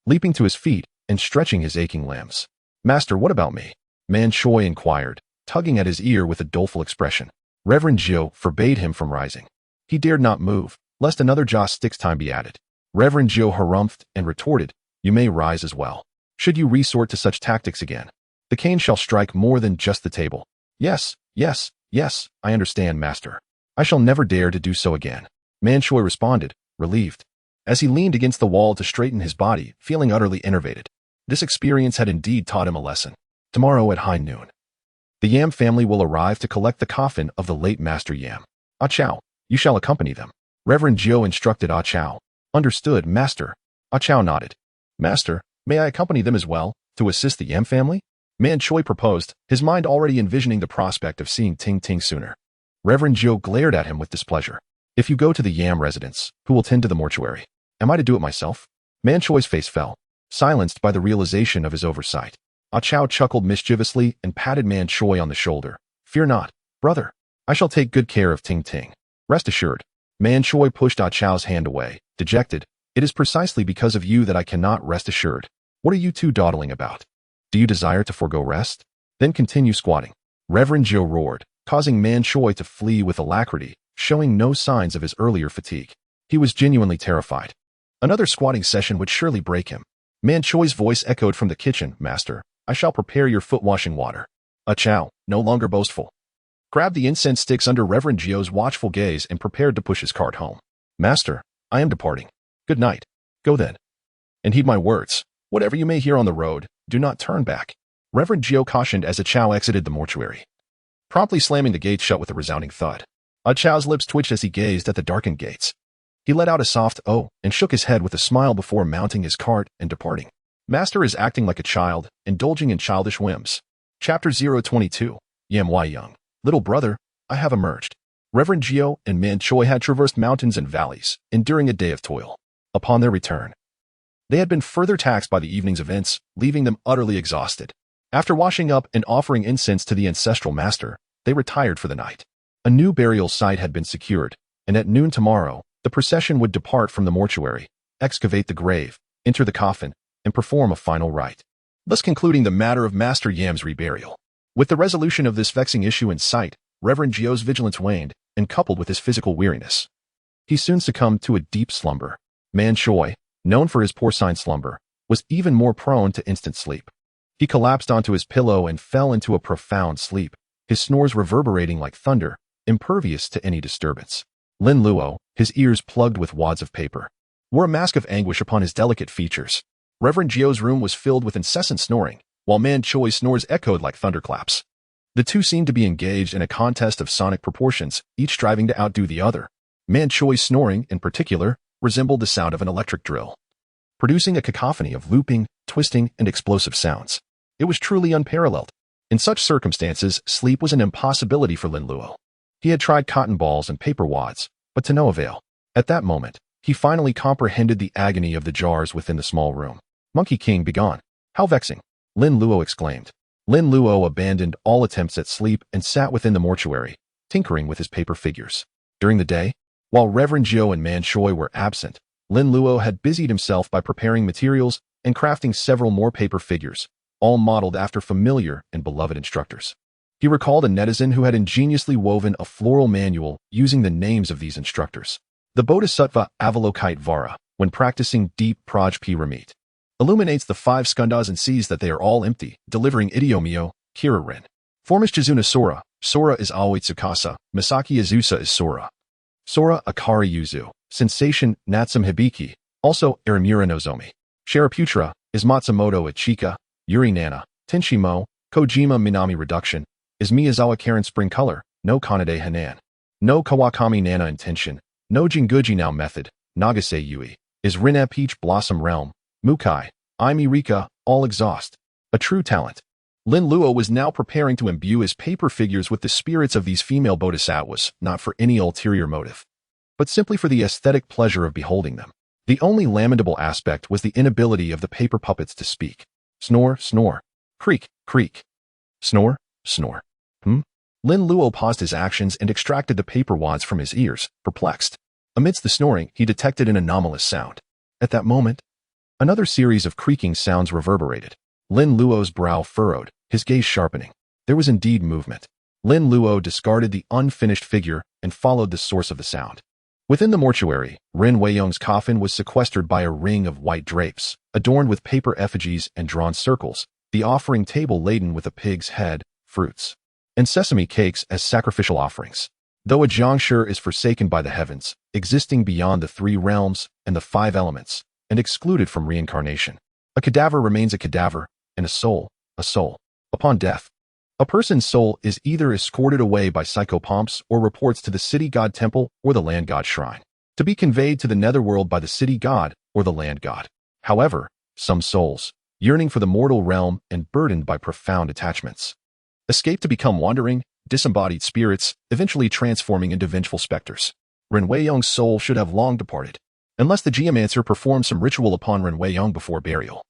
leaping to his feet and stretching his aching limbs. Master, what about me? Man Choi inquired, tugging at his ear with a doleful expression. Reverend Jiu forbade him from rising. He dared not move, lest another joss stick's time be added. Reverend Jiu harumphed and retorted, You may rise as well. Should you resort to such tactics again, the cane shall strike more than just the table. Yes, yes, yes, I understand, master. I shall never dare to do so again. Man Choi responded, relieved, as he leaned against the wall to straighten his body, feeling utterly enervated. This experience had indeed taught him a lesson. Tomorrow at high noon, the Yam family will arrive to collect the coffin of the late Master Yam. Ikkyu, you shall accompany them. Reverend Jiu instructed Ikkyu. Understood, master. Ikkyu nodded. Master, may I accompany them as well, to assist the Yam family? Man Choi proposed, his mind already envisioning the prospect of seeing Ting Ting sooner. Reverend Jiu glared at him with displeasure. If you go to the Yam residence, who will tend to the mortuary? Am I to do it myself? Man Choi's face fell, silenced by the realization of his oversight. Ikkyu chuckled mischievously and patted Man Choi on the shoulder. Fear not, brother. I shall take good care of Ting Ting. Rest assured. Man Choi pushed Ikkyu's hand away, dejected. It is precisely because of you that I cannot rest assured. What are you two dawdling about? Do you desire to forego rest? Then continue squatting. Reverend Jiu roared, causing Man Choi to flee with alacrity, showing no signs of his earlier fatigue. He was genuinely terrified. Another squatting session would surely break him. Man Choi's voice echoed from the kitchen, Master, I shall prepare your foot-washing water. Chow, no longer boastful, grabbed the incense sticks under Reverend Jiu's watchful gaze and prepared to push his cart home. Master, I am departing. Good night. Go then. And heed my words. Whatever you may hear on the road, do not turn back. Reverend Jiu cautioned as Chow exited the mortuary, promptly slamming the gate shut with a resounding thud. Chow's lips twitched as he gazed at the darkened gates. He let out a soft "oh" and shook his head with a smile before mounting his cart and departing. Master is acting like a child, indulging in childish whims. Chapter 022. Yam Wai Young. Little brother, I have emerged. Reverend Jiu and Man Choi had traversed mountains and valleys, enduring a day of toil. Upon their return, they had been further taxed by the evening's events, leaving them utterly exhausted. After washing up and offering incense to the ancestral master, they retired for the night. A new burial site had been secured, and at noon tomorrow, the procession would depart from the mortuary, excavate the grave, enter the coffin, and perform a final rite, thus concluding the matter of Master Yam's reburial. With the resolution of this vexing issue in sight, Reverend Jiu's vigilance waned, and coupled with his physical weariness, he soon succumbed to a deep slumber. Man Choi, known for his porcine slumber, was even more prone to instant sleep. He collapsed onto his pillow and fell into a profound sleep, his snores reverberating like thunder, impervious to any disturbance. Lin Luo, his ears plugged with wads of paper, wore a mask of anguish upon his delicate features. Reverend Jiu's room was filled with incessant snoring, while Man Choi's snores echoed like thunderclaps. The two seemed to be engaged in a contest of sonic proportions, each striving to outdo the other. Man Choi's snoring, in particular, resembled the sound of an electric drill, producing a cacophony of looping, twisting, and explosive sounds. It was truly unparalleled. In such circumstances, sleep was an impossibility for Lin Luo. He had tried cotton balls and paper wads, but to no avail. At that moment, he finally comprehended the agony of the jars within the small room. Monkey King, begone. How vexing! Lin Luo exclaimed. Lin Luo abandoned all attempts at sleep and sat within the mortuary, tinkering with his paper figures. During the day, while Reverend Jiu and Man Choi were absent, Lin Luo had busied himself by preparing materials and crafting several more paper figures, all modeled after familiar and beloved instructors. He recalled a netizen who had ingeniously woven a floral manual using the names of these instructors. The Bodhisattva Avalokitesvara, when practicing deep Prajna, illuminates the 5 skandhas and sees that they are all empty, delivering Idiomio, Kira-rin. Formish Chizuna Sora. Sora is Aoi Tsukasa, Misaki Azusa is Sora. Sora Akari Yuzu. Sensation Natsum Hibiki, also Aramura Nozomi. Sharaputra is Matsumoto Ichika, Yuri Nana, Tenshimo, Kojima Minami Reduction, is Miyazawa Karen Spring Color, no Kanade Hanan. No Kawakami Nana Intention, no Jinguji Now Method, Nagase Yui, is Rina Peach Blossom Realm, Mukai, Aimi Rika, All Exhaust. A true talent. Lin Luo was now preparing to imbue his paper figures with the spirits of these female bodhisattvas, not for any ulterior motive, but simply for the aesthetic pleasure of beholding them. The only lamentable aspect was the inability of the paper puppets to speak. Snore, snore. Creak, creak. Snore, snore. Lin Luo paused his actions and extracted the paper wads from his ears, perplexed. Amidst the snoring, he detected an anomalous sound. At that moment, another series of creaking sounds reverberated. Lin Luo's brow furrowed, his gaze sharpening. There was indeed movement. Lin Luo discarded the unfinished figure and followed the source of the sound. Within the mortuary, Ren Weiyong's coffin was sequestered by a ring of white drapes, adorned with paper effigies and drawn circles, the offering table laden with a pig's head, fruits, and sesame cakes as sacrificial offerings. Though a Jiangshi is forsaken by the heavens, existing beyond the 3 realms and the 5 elements, and excluded from reincarnation, a cadaver remains a cadaver, and a soul, a soul. Upon death, a person's soul is either escorted away by psychopomps or reports to the city god temple or the land god shrine, to be conveyed to the netherworld by the city god or the land god. However, some souls, yearning for the mortal realm and burdened by profound attachments, escape to become wandering, disembodied spirits, eventually transforming into vengeful specters. Ren Weiyong's soul should have long departed, unless the geomancer performed some ritual upon Ren Weiyong before burial.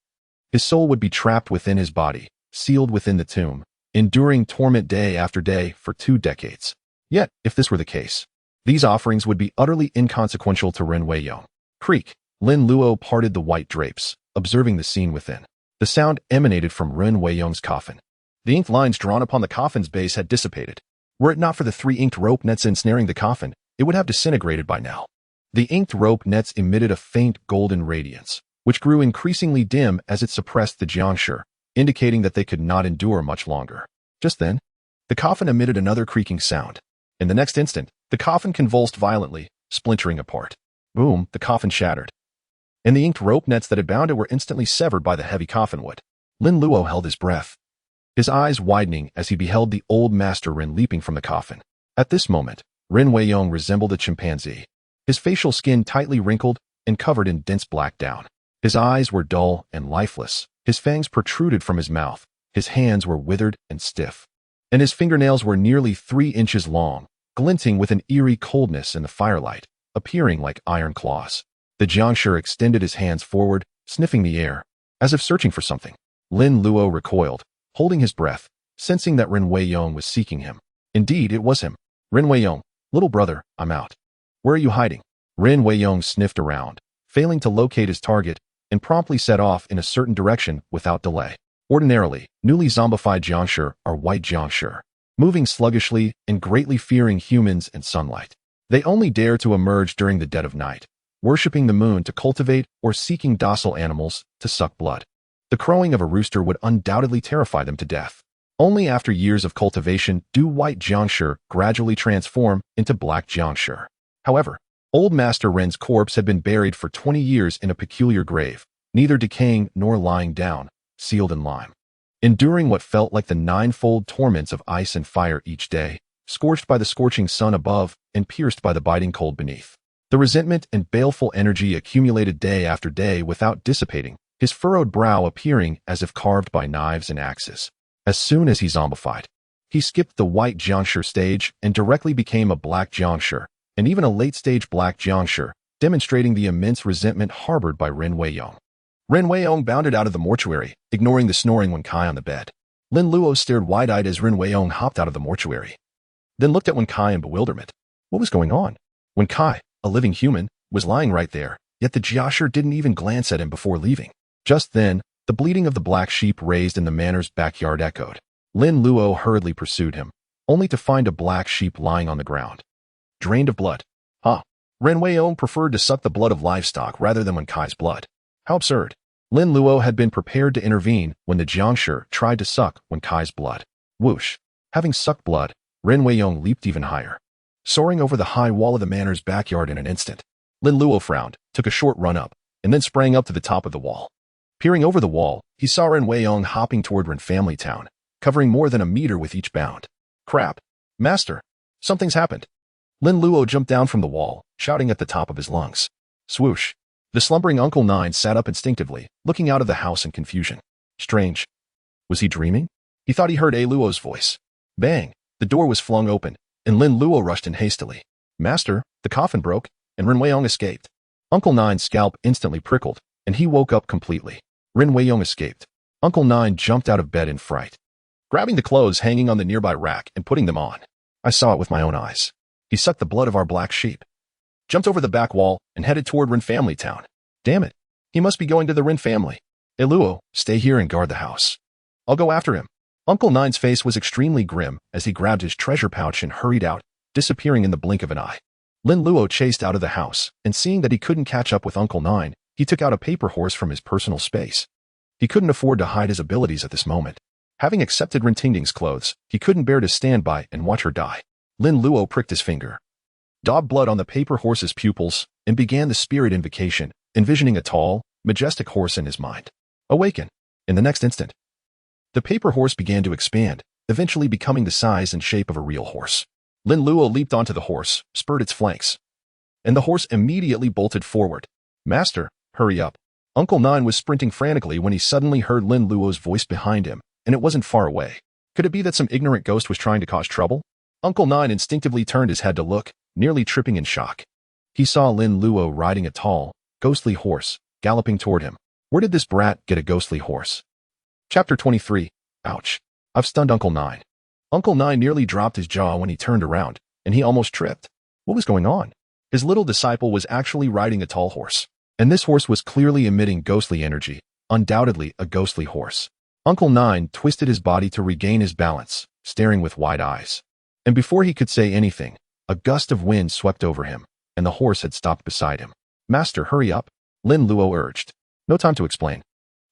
His soul would be trapped within his body, sealed within the tomb, enduring torment day after day for 2 decades. Yet, if this were the case, these offerings would be utterly inconsequential to Ren Weiyong. Creak. Lin Luo parted the white drapes, observing the scene within. The sound emanated from Ren Weiyong's coffin. The inked lines drawn upon the coffin's base had dissipated. Were it not for the 3 inked rope nets ensnaring the coffin, it would have disintegrated by now. The inked rope nets emitted a faint golden radiance, which grew increasingly dim as it suppressed the Jiangshi, indicating that they could not endure much longer. Just then, the coffin emitted another creaking sound. In the next instant, the coffin convulsed violently, splintering apart. Boom, the coffin shattered. And the inked rope nets that had bound it were instantly severed by the heavy coffin wood. Lin Luo held his breath, his eyes widening as he beheld the old master Rin leaping from the coffin. At this moment, Rin Weiyong resembled a chimpanzee, his facial skin tightly wrinkled and covered in dense black down. His eyes were dull and lifeless, his fangs protruded from his mouth, his hands were withered and stiff, and his fingernails were nearly 3 inches long, glinting with an eerie coldness in the firelight, appearing like iron claws. The jiangshi extended his hands forward, sniffing the air, as if searching for something. Lin Luo recoiled, holding his breath, sensing that Rin Weiyong was seeking him. Indeed, it was him. Rin Weiyong, little brother, I'm out. Where are you hiding? Rin Weiyong sniffed around, failing to locate his target, and promptly set off in a certain direction without delay. Ordinarily, newly zombified jiangshi are white jiangshi, moving sluggishly and greatly fearing humans and sunlight. They only dare to emerge during the dead of night, worshipping the moon to cultivate or seeking docile animals to suck blood. The crowing of a rooster would undoubtedly terrify them to death. Only after years of cultivation do white jiangshi gradually transform into black jiangshi. However, old Master Ren's corpse had been buried for 20 years in a peculiar grave, neither decaying nor lying down, sealed in lime. Enduring what felt like the 9-fold torments of ice and fire each day, scorched by the scorching sun above and pierced by the biting cold beneath. The resentment and baleful energy accumulated day after day without dissipating, his furrowed brow appearing as if carved by knives and axes. As soon as he zombified, he skipped the white jiangshi stage and directly became a black jiangshi, and even a late-stage black jiangshi, demonstrating the immense resentment harbored by Rin Weiyong. Rin Weiyong bounded out of the mortuary, ignoring the snoring Wen Kai on the bed. Lin Luo stared wide-eyed as Rin Weiyong hopped out of the mortuary, then looked at Wen Kai in bewilderment. What was going on? Wen Kai, a living human, was lying right there, yet the jiangshi didn't even glance at him before leaving. Just then, the bleating of the black sheep raised in the manor's backyard echoed. Lin Luo hurriedly pursued him, only to find a black sheep lying on the ground, drained of blood. Ren Weiyong preferred to suck the blood of livestock rather than Wen Kai's blood. How absurd. Lin Luo had been prepared to intervene when the jiangshi tried to suck Wen Kai's blood. Whoosh. Having sucked blood, Ren Weiyong leaped even higher, soaring over the high wall of the manor's backyard in an instant. Lin Luo frowned, took a short run up, and then sprang up to the top of the wall. Peering over the wall, he saw Ren Weiyong hopping toward Ren Family Town, covering more than a meter with each bound. Crap. Master. Something's happened. Lin Luo jumped down from the wall, shouting at the top of his lungs. Swoosh. The slumbering Uncle Nine sat up instinctively, looking out of the house in confusion. Strange. Was he dreaming? He thought he heard A Luo's voice. Bang. The door was flung open, and Lin Luo rushed in hastily. Master, the coffin broke, and Ren Weiyong escaped. Uncle Nine's scalp instantly prickled, and he woke up completely. Ren Weiyong escaped. Uncle Nine jumped out of bed in fright, grabbing the clothes hanging on the nearby rack and putting them on. I saw it with my own eyes. He sucked the blood of our black sheep, jumped over the back wall, and headed toward Ren Family Town. Damn it. He must be going to the Ren family. Hey Luo, stay here and guard the house. I'll go after him. Uncle Nine's face was extremely grim as he grabbed his treasure pouch and hurried out, disappearing in the blink of an eye. Lin Luo chased out of the house, and seeing that he couldn't catch up with Uncle Nine, he took out a paper horse from his personal space. He couldn't afford to hide his abilities at this moment. Having accepted Ren Tingding's clothes, he couldn't bear to stand by and watch her die. Lin Luo pricked his finger, daubed blood on the paper horse's pupils, and began the spirit invocation, envisioning a tall, majestic horse in his mind. Awaken. In the next instant, the paper horse began to expand, eventually becoming the size and shape of a real horse. Lin Luo leaped onto the horse, spurred its flanks, and the horse immediately bolted forward. Master, hurry up. Uncle Nine was sprinting frantically when he suddenly heard Lin Luo's voice behind him, and it wasn't far away. Could it be that some ignorant ghost was trying to cause trouble? Uncle Nine instinctively turned his head to look, nearly tripping in shock. He saw Lin Luo riding a tall, ghostly horse, galloping toward him. Where did this brat get a ghostly horse? Chapter 23. Ouch. I've stunned Uncle Nine. Uncle Nine nearly dropped his jaw when he turned around, and he almost tripped. What was going on? His little disciple was actually riding a tall horse, and this horse was clearly emitting ghostly energy, undoubtedly a ghostly horse. Uncle Nine twisted his body to regain his balance, staring with wide eyes. And before he could say anything, a gust of wind swept over him, and the horse had stopped beside him. Master, hurry up, Lin Luo urged. No time to explain.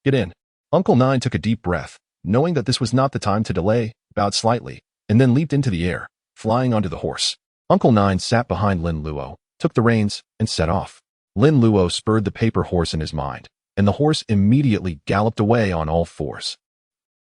Get in. Uncle Nine took a deep breath, knowing that this was not the time to delay, bowed slightly, and then leaped into the air, flying onto the horse. Uncle Nine sat behind Lin Luo, took the reins, and set off. Lin Luo spurred the paper horse in his mind, and the horse immediately galloped away on all fours.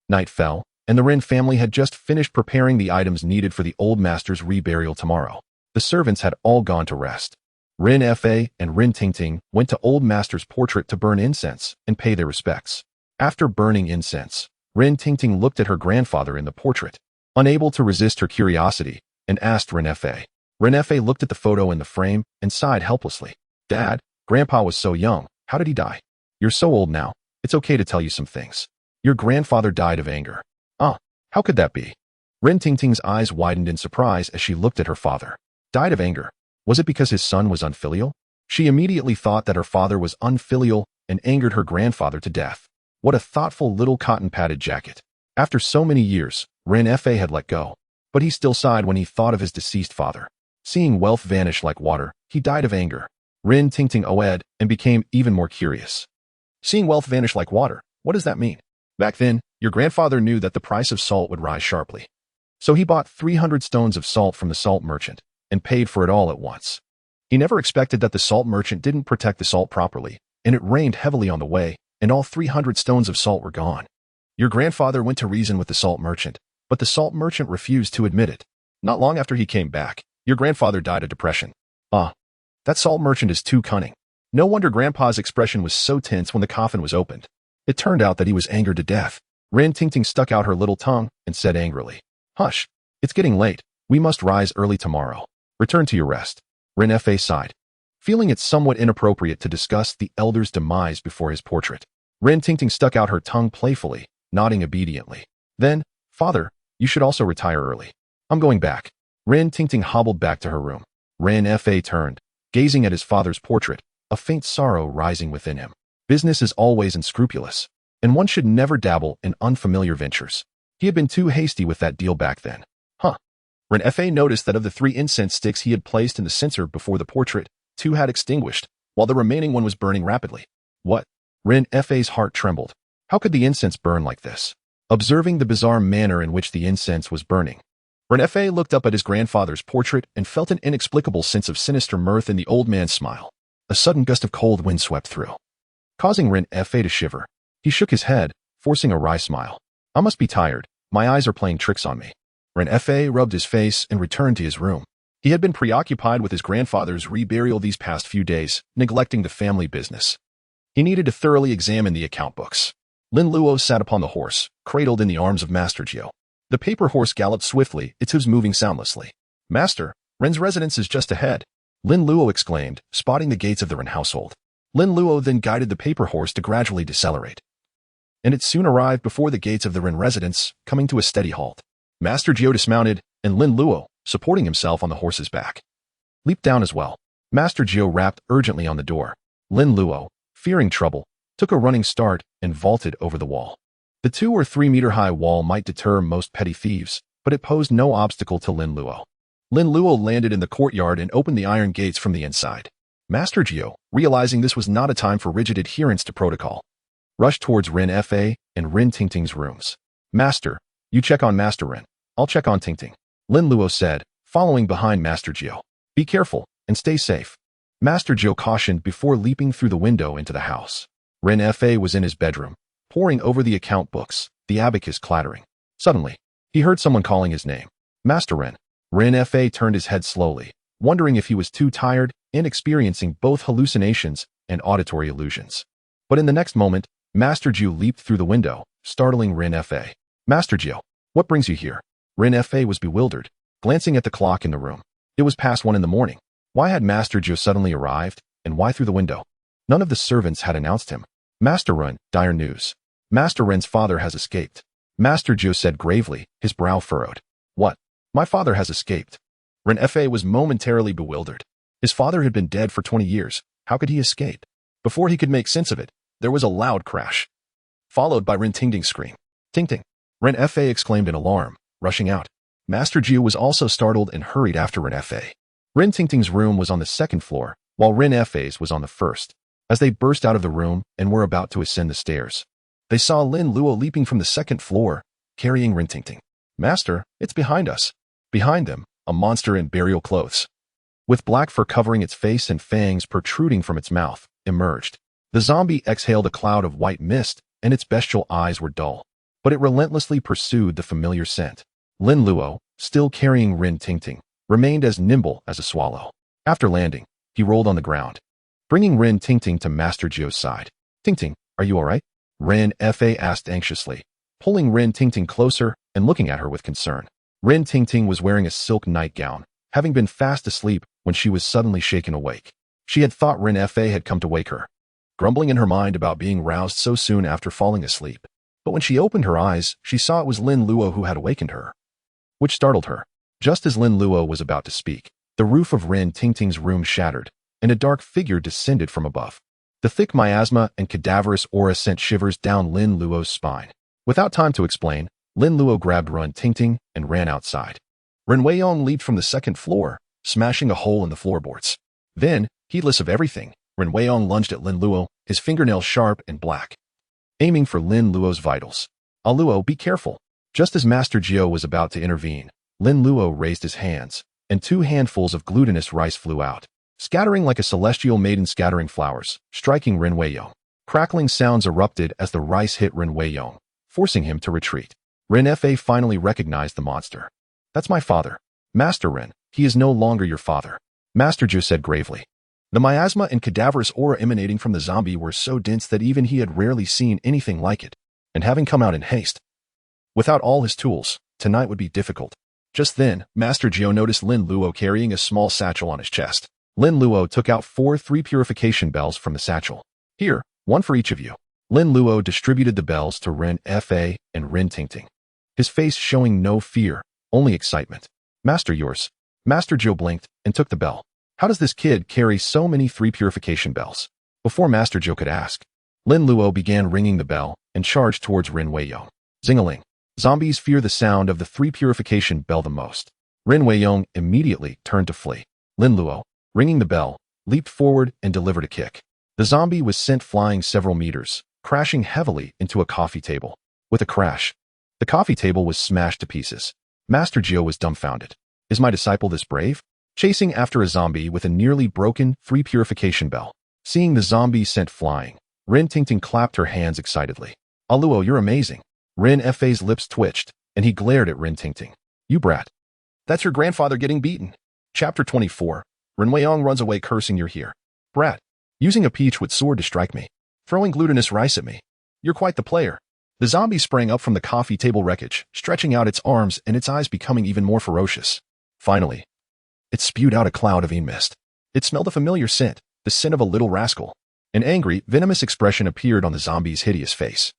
Night fell, and the Ren family had just finished preparing the items needed for the old master's reburial tomorrow. The servants had all gone to rest. Ren Fa and Ren Tingting went to old master's portrait to burn incense and pay their respects. After burning incense, Ren Tingting looked at her grandfather in the portrait, unable to resist her curiosity, and asked Ren Fa. Ren Fa looked at the photo in the frame and sighed helplessly. Dad, Grandpa was so young. How did he die? You're so old now. It's okay to tell you some things. Your grandfather died of anger. Ah, how could that be? Ren Tingting's eyes widened in surprise as she looked at her father. Died of anger. Was it because his son was unfilial? She immediately thought that her father was unfilial and angered her grandfather to death. What a thoughtful little cotton-padded jacket. After so many years, Ren Fa had let go, but he still sighed when he thought of his deceased father. Seeing wealth vanish like water, he died of anger. Ren Tingting oed and became even more curious. Seeing wealth vanish like water, what does that mean? Back then, your grandfather knew that the price of salt would rise sharply. So he bought 300 stones of salt from the salt merchant and paid for it all at once. He never expected that the salt merchant didn't protect the salt properly, and it rained heavily on the way, and all 300 stones of salt were gone. Your grandfather went to reason with the salt merchant, but the salt merchant refused to admit it. Not long after he came back, your grandfather died of depression. Ah, that salt merchant is too cunning. No wonder Grandpa's expression was so tense when the coffin was opened. It turned out that he was angered to death. Ren Tingting stuck out her little tongue and said angrily, Hush, it's getting late. We must rise early tomorrow. Return to your rest. Ren Fa sighed, feeling it somewhat inappropriate to discuss the elder's demise before his portrait. Ren Tingting stuck out her tongue playfully, nodding obediently. Then, Father, you should also retire early. I'm going back. Ren Tingting hobbled back to her room. Ren Fa turned, gazing at his father's portrait, a faint sorrow rising within him. Business is always unscrupulous, and one should never dabble in unfamiliar ventures. He had been too hasty with that deal back then. Ren Fa noticed that of the 3 incense sticks he had placed in the censer before the portrait, 2 had extinguished, while the remaining one was burning rapidly. What? Ren Fa's heart trembled. How could the incense burn like this? Observing the bizarre manner in which the incense was burning, Ren Fa looked up at his grandfather's portrait and felt an inexplicable sense of sinister mirth in the old man's smile. A sudden gust of cold wind swept through, causing Ren Fa to shiver. He shook his head, forcing a wry smile. I must be tired. My eyes are playing tricks on me. Ren Fa rubbed his face and returned to his room. He had been preoccupied with his grandfather's reburial these past few days, neglecting the family business. He needed to thoroughly examine the account books. Lin Luo sat upon the horse, cradled in the arms of Master Jiu. The paper horse galloped swiftly, its hooves moving soundlessly. Master, Ren's residence is just ahead, Lin Luo exclaimed, spotting the gates of the Ren household. Lin Luo then guided the paper horse to gradually decelerate, and it soon arrived before the gates of the Ren residence, coming to a steady halt. Master Jiu dismounted, and Lin Luo, supporting himself on the horse's back, leaped down as well. Master Jiu rapped urgently on the door. Lin Luo, fearing trouble, took a running start and vaulted over the wall. The 2 or 3 meter high wall might deter most petty thieves, but it posed no obstacle to Lin Luo. Lin Luo landed in the courtyard and opened the iron gates from the inside. Master Jiu, realizing this was not a time for rigid adherence to protocol, rushed towards Ren Fa and Ren Tingting's rooms. Master, you check on Master Ren. I'll check on Tingting, Lin Luo said, following behind Master Jiu. Be careful and stay safe, Master Jiu cautioned before leaping through the window into the house. Ren Fa was in his bedroom, poring over the account books, the abacus clattering. Suddenly, he heard someone calling his name. Master Ren. Ren Fa turned his head slowly, wondering if he was too tired and experiencing both hallucinations and auditory illusions. But in the next moment, Master Jiu leaped through the window, startling Ren Fa. Master Jiu, what brings you here? Ren Fa was bewildered, glancing at the clock in the room. It was past 1 in the morning. Why had Master Jiu suddenly arrived, and why through the window? None of the servants had announced him. Master Ren, dire news. Master Ren's father has escaped, Master Jiu said gravely, his brow furrowed. What? My father has escaped. Ren Fa was momentarily bewildered. His father had been dead for 20 years. How could he escape? Before he could make sense of it, there was a loud crash, followed by Ren Tingting's scream. Tingting! Ren Fa exclaimed in alarm, rushing out. Master Jiu was also startled and hurried after Ren Fa. Ren Tingting's room was on the 2nd floor, while Ren Fa's was on the 1st. As they burst out of the room and were about to ascend the stairs, they saw Lin Luo leaping from the 2nd floor, carrying Ren Tingting. Master, it's behind us. Behind them, a monster in burial clothes, with black fur covering its face and fangs protruding from its mouth, emerged. The zombie exhaled a cloud of white mist, and its bestial eyes were dull. But it relentlessly pursued the familiar scent. Lin Luo, still carrying Rin Tingting, remained as nimble as a swallow. After landing, he rolled on the ground, bringing Rin Tingting to Master Jiu's side. Tingting, are you all right? Rin Fa asked anxiously, pulling Rin Tingting closer and looking at her with concern. Rin Tingting was wearing a silk nightgown, having been fast asleep when she was suddenly shaken awake. She had thought Rin Fa had come to wake her, grumbling in her mind about being roused so soon after falling asleep. But when she opened her eyes, she saw it was Lin Luo who had awakened her, which startled her. Just as Lin Luo was about to speak, the roof of Rin Tingting's room shattered, and a dark figure descended from above. The thick miasma and cadaverous aura sent shivers down Lin Luo's spine. Without time to explain, Lin Luo grabbed Rin Tingting and ran outside. Ren Weiyong leaped from the second floor, smashing a hole in the floorboards. Then, heedless of everything, Ren Weiyong lunged at Lin Luo, his fingernails sharp and black, aiming for Lin Luo's vitals. Luo, be careful. Just as Master Jiu was about to intervene, Lin Luo raised his hands, and 2 handfuls of glutinous rice flew out, scattering like a celestial maiden scattering flowers, striking Ren Weiyong. Crackling sounds erupted as the rice hit Ren Weiyong, forcing him to retreat. Ren Fa finally recognized the monster. That's my father. Master Ren, he is no longer your father. Master Jiu said gravely. The miasma and cadaverous aura emanating from the zombie were so dense that even he had rarely seen anything like it, and having come out in haste, without all his tools, tonight would be difficult. Just then, Master Jiu noticed Lin Luo carrying a small satchel on his chest. Lin Luo took out 4 3-purification bells from the satchel. Here, one for each of you. Lin Luo distributed the bells to Ren Fa and Rin Tingting, his face showing no fear, only excitement. Master, yours. Master Jiu blinked and took the bell. How does this kid carry so many 3-purification bells? Before Master Jiu could ask, Lin Luo began ringing the bell and charged towards Ren Weiyong. Zing-a-ling. Zombies fear the sound of the 3-purification bell the most. Ren Weiyong immediately turned to flee. Lin Luo, ringing the bell, leaped forward and delivered a kick. The zombie was sent flying several meters, crashing heavily into a coffee table. With a crash, the coffee table was smashed to pieces. Master Jiu was dumbfounded. Is my disciple this brave? Chasing after a zombie with a nearly broken 3-purification bell. Seeing the zombie sent flying, Rin Tingting clapped her hands excitedly. Luo, you're amazing. Rin Fa's lips twitched, and he glared at Rin Tingting. You brat. That's your grandfather getting beaten. Chapter 24. Ren Weiyong runs away cursing you're here. Brat. Using a peach with sword to strike me. Throwing glutinous rice at me. You're quite the player. The zombie sprang up from the coffee table wreckage, stretching out its arms and its eyes becoming even more ferocious. Finally, it spewed out a cloud of mist. It smelled a familiar scent, the scent of a little rascal. An angry, venomous expression appeared on the zombie's hideous face.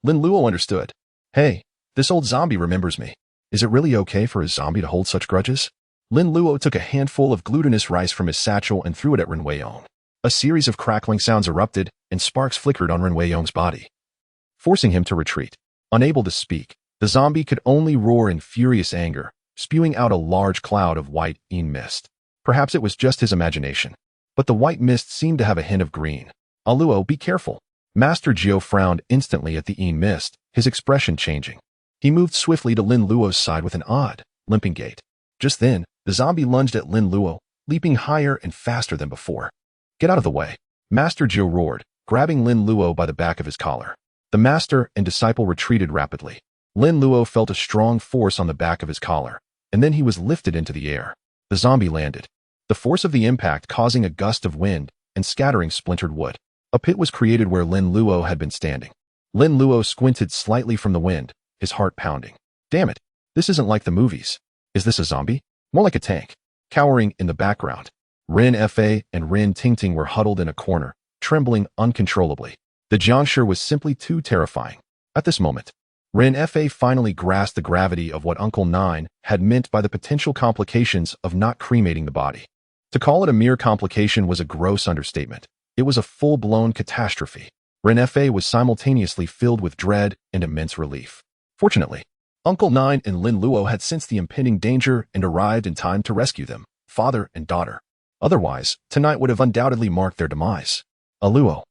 Lin Luo understood. Hey, this old zombie remembers me. Is it really okay for a zombie to hold such grudges? Lin Luo took a handful of glutinous rice from his satchel and threw it at Ren Weiyong. A series of crackling sounds erupted, and sparks flickered on Ren Weiyong's body, forcing him to retreat. Unable to speak, the zombie could only roar in furious anger, spewing out a large cloud of white mist. Perhaps it was just his imagination, but the white mist seemed to have a hint of green. Luo, be careful. Master Jiu frowned instantly at the mist, his expression changing. He moved swiftly to Lin Luo's side with an odd, limping gait. Just then, the zombie lunged at Lin Luo, leaping higher and faster than before. Get out of the way. Master Jiu roared, grabbing Lin Luo by the back of his collar. The master and disciple retreated rapidly. Lin Luo felt a strong force on the back of his collar, and then he was lifted into the air. The zombie landed, the force of the impact causing a gust of wind and scattering splintered wood. A pit was created where Lin Luo had been standing. Lin Luo squinted slightly from the wind, his heart pounding. Damn it, this isn't like the movies. Is this a zombie? More like a tank. Cowering in the background, Rin Fa and Rin Tingting were huddled in a corner, trembling uncontrollably. The juncture was simply too terrifying. At this moment, Rin Fa finally grasped the gravity of what Uncle Nine had meant by the potential complications of not cremating the body. To call it a mere complication was a gross understatement. It was a full-blown catastrophe. Rin Fa was simultaneously filled with dread and immense relief. Fortunately, Uncle Nine and Lin Luo had sensed the impending danger and arrived in time to rescue them, father and daughter. Otherwise, tonight would have undoubtedly marked their demise. Luo.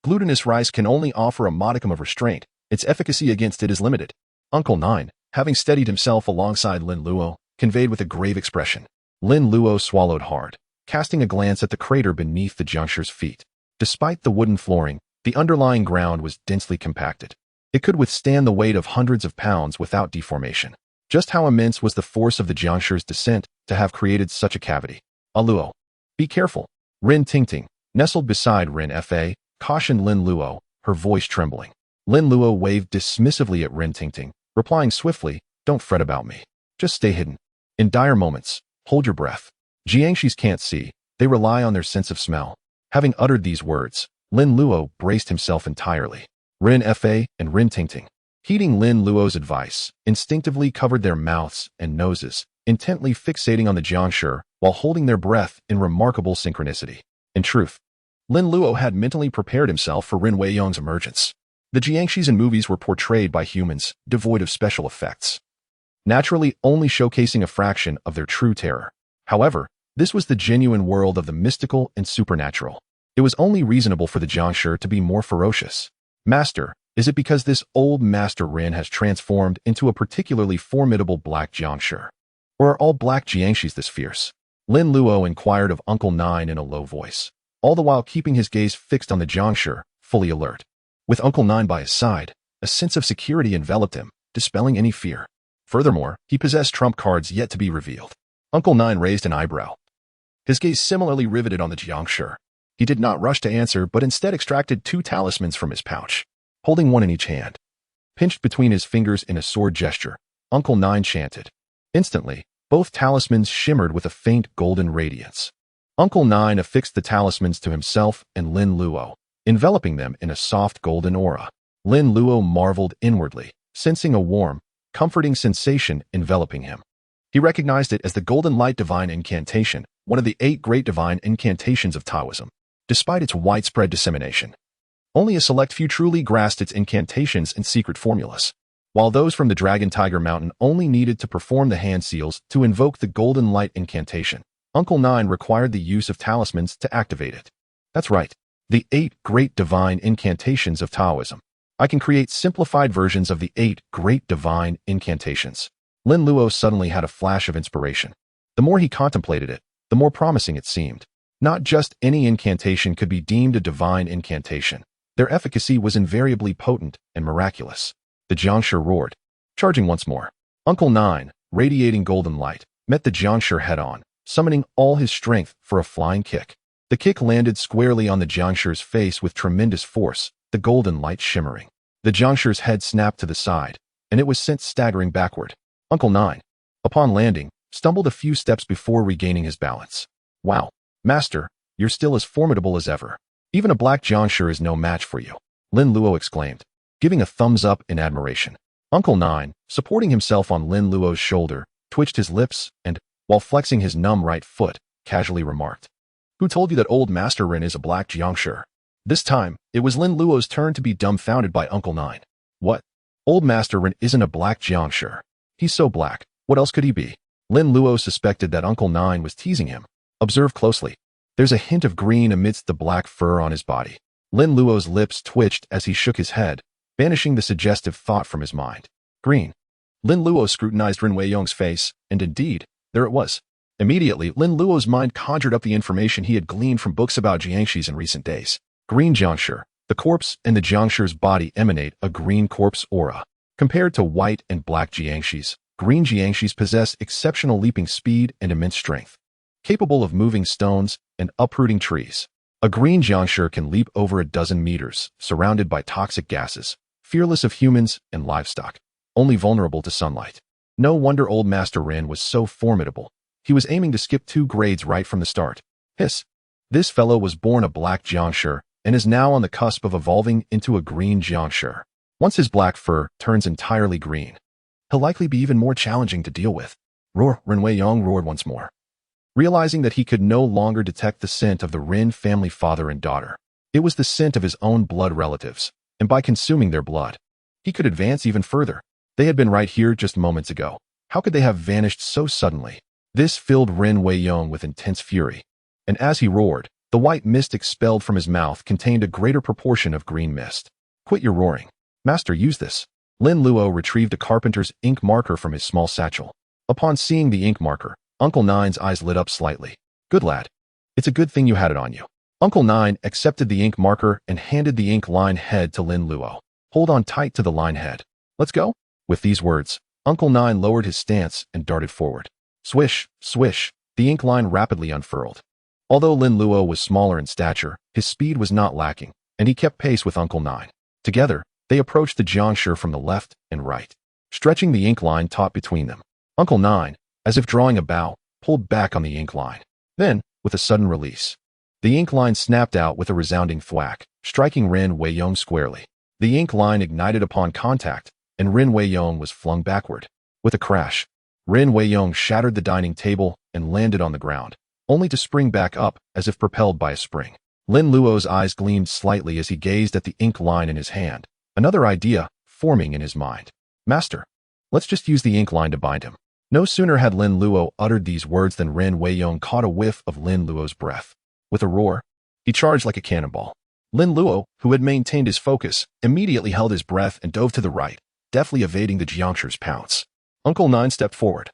Glutinous rice can only offer a modicum of restraint. Its efficacy against it is limited. Uncle Nine, having steadied himself alongside Lin Luo, conveyed with a grave expression. Lin Luo swallowed hard, casting a glance at the crater beneath the juncture's feet. Despite the wooden flooring, the underlying ground was densely compacted. It could withstand the weight of hundreds of pounds without deformation. Just how immense was the force of the juncture's descent to have created such a cavity? Luo, be careful. Rin Tingting, nestled beside Rin Fa, cautioned Lin Luo, her voice trembling. Lin Luo waved dismissively at Rin Tingting, replying swiftly, don't fret about me. Just stay hidden. In dire moments, hold your breath. Jiangshis can't see, they rely on their sense of smell. Having uttered these words, Lin Luo braced himself entirely. Rin Fa and Rin Tingting, heeding Lin Luo's advice, instinctively covered their mouths and noses, intently fixating on the jiangshi while holding their breath in remarkable synchronicity. In truth, Lin Luo had mentally prepared himself for Rin Weiyong's emergence. The jiangshis in movies were portrayed by humans, devoid of special effects, naturally only showcasing a fraction of their true terror. However, this was the genuine world of the mystical and supernatural. It was only reasonable for the jiangshi to be more ferocious. Master, is it because this old Master Rin has transformed into a particularly formidable black jiangshi? Or are all black jiangshis this fierce? Lin Luo inquired of Uncle Nine in a low voice, all the while keeping his gaze fixed on the jiangshi, fully alert. With Uncle Nine by his side, a sense of security enveloped him, dispelling any fear. Furthermore, he possessed trump cards yet to be revealed. Uncle Nine raised an eyebrow, his gaze similarly riveted on the jiangshi. He did not rush to answer, but instead extracted 2 talismans from his pouch, holding one in each hand. Pinched between his fingers in a sword gesture, Uncle Nine chanted. Instantly, both talismans shimmered with a faint golden radiance. Uncle Nine affixed the talismans to himself and Lin Luo, enveloping them in a soft golden aura. Lin Luo marveled inwardly, sensing a warm, comforting sensation enveloping him. He recognized it as the Golden Light Divine Incantation, one of the 8 great divine incantations of Taoism. Despite its widespread dissemination, only a select few truly grasped its incantations and secret formulas, while those from the Dragon Tiger Mountain only needed to perform the hand seals to invoke the Golden Light Incantation. Uncle Nine required the use of talismans to activate it. That's right, the 8 great divine incantations of Taoism. I can create simplified versions of the 8 great divine incantations. Lin Luo suddenly had a flash of inspiration. The more he contemplated it, the more promising it seemed. Not just any incantation could be deemed a divine incantation. Their efficacy was invariably potent and miraculous. The jiangshi roared, charging once more. Uncle Nine, radiating golden light, met the jiangshi head-on, summoning all his strength for a flying kick. The kick landed squarely on the jiangshi's face with tremendous force, the golden light shimmering. The jiangshi's head snapped to the side, and it was sent staggering backward. Uncle Nine, upon landing, stumbled a few steps before regaining his balance. Wow, Master, you're still as formidable as ever. Even a black jiangshi is no match for you, Lin Luo exclaimed, giving a thumbs up in admiration. Uncle Nine, supporting himself on Lin Luo's shoulder, twitched his lips and, while flexing his numb right foot, casually remarked, who told you that old Master Rin is a black jiangshi? This time, it was Lin Luo's turn to be dumbfounded by Uncle Nine. What? Old Master Rin isn't a black jiangshi. He's so black, what else could he be? Lin Luo suspected that Uncle Nine was teasing him. Observe closely. There's a hint of green amidst the black fur on his body. Lin Luo's lips twitched as he shook his head, banishing the suggestive thought from his mind. Green. Lin Luo scrutinized Rin Weiyong's face, and indeed, there it was. Immediately, Lin Luo's mind conjured up the information he had gleaned from books about jiangshis in recent days. Green jiangshi. The corpse and the jiangshi's body emanate a green corpse aura. Compared to white and black jiangshis, green jiangshis possess exceptional leaping speed and immense strength, capable of moving stones and uprooting trees. A green jiangshi can leap over a dozen meters, surrounded by toxic gases, fearless of humans and livestock, only vulnerable to sunlight. No wonder old Master Rin was so formidable. He was aiming to skip 2 grades right from the start. Hiss. This fellow was born a black jiangshi and is now on the cusp of evolving into a green jiangshi. Once his black fur turns entirely green, he'll likely be even more challenging to deal with. Roar, Rin Weiyong roared once more, realizing that he could no longer detect the scent of the Rin family father and daughter. It was the scent of his own blood relatives, and by consuming their blood, he could advance even further. They had been right here just moments ago. How could they have vanished so suddenly? This filled Rin Weiyong with intense fury, and as he roared, the white mist expelled from his mouth contained a greater proportion of green mist. Quit your roaring. Master, use this. Lin Luo retrieved a carpenter's ink marker from his small satchel. Upon seeing the ink marker, Uncle Nine's eyes lit up slightly. Good lad. It's a good thing you had it on you. Uncle Nine accepted the ink marker and handed the ink line head to Lin Luo. Hold on tight to the line head. Let's go. With these words, Uncle Nine lowered his stance and darted forward. Swish, swish, the ink line rapidly unfurled. Although Lin Luo was smaller in stature, his speed was not lacking, and he kept pace with Uncle Nine. Together, they approached the jiangshi from the left and right, stretching the ink line taut between them. Uncle Nine, as if drawing a bow, pulled back on the ink line. Then, with a sudden release, the ink line snapped out with a resounding thwack, striking Ren Weiyong squarely. The ink line ignited upon contact, and Ren Weiyong was flung backward. With a crash, Ren Weiyong shattered the dining table and landed on the ground, only to spring back up as if propelled by a spring. Lin Luo's eyes gleamed slightly as he gazed at the ink line in his hand, another idea forming in his mind. Master, let's just use the ink line to bind him. No sooner had Lin Luo uttered these words than Ren Weiyong caught a whiff of Lin Luo's breath. With a roar, he charged like a cannonball. Lin Luo, who had maintained his focus, immediately held his breath and dove to the right, deftly evading the jiangshi's pounce. Uncle Nine stepped forward,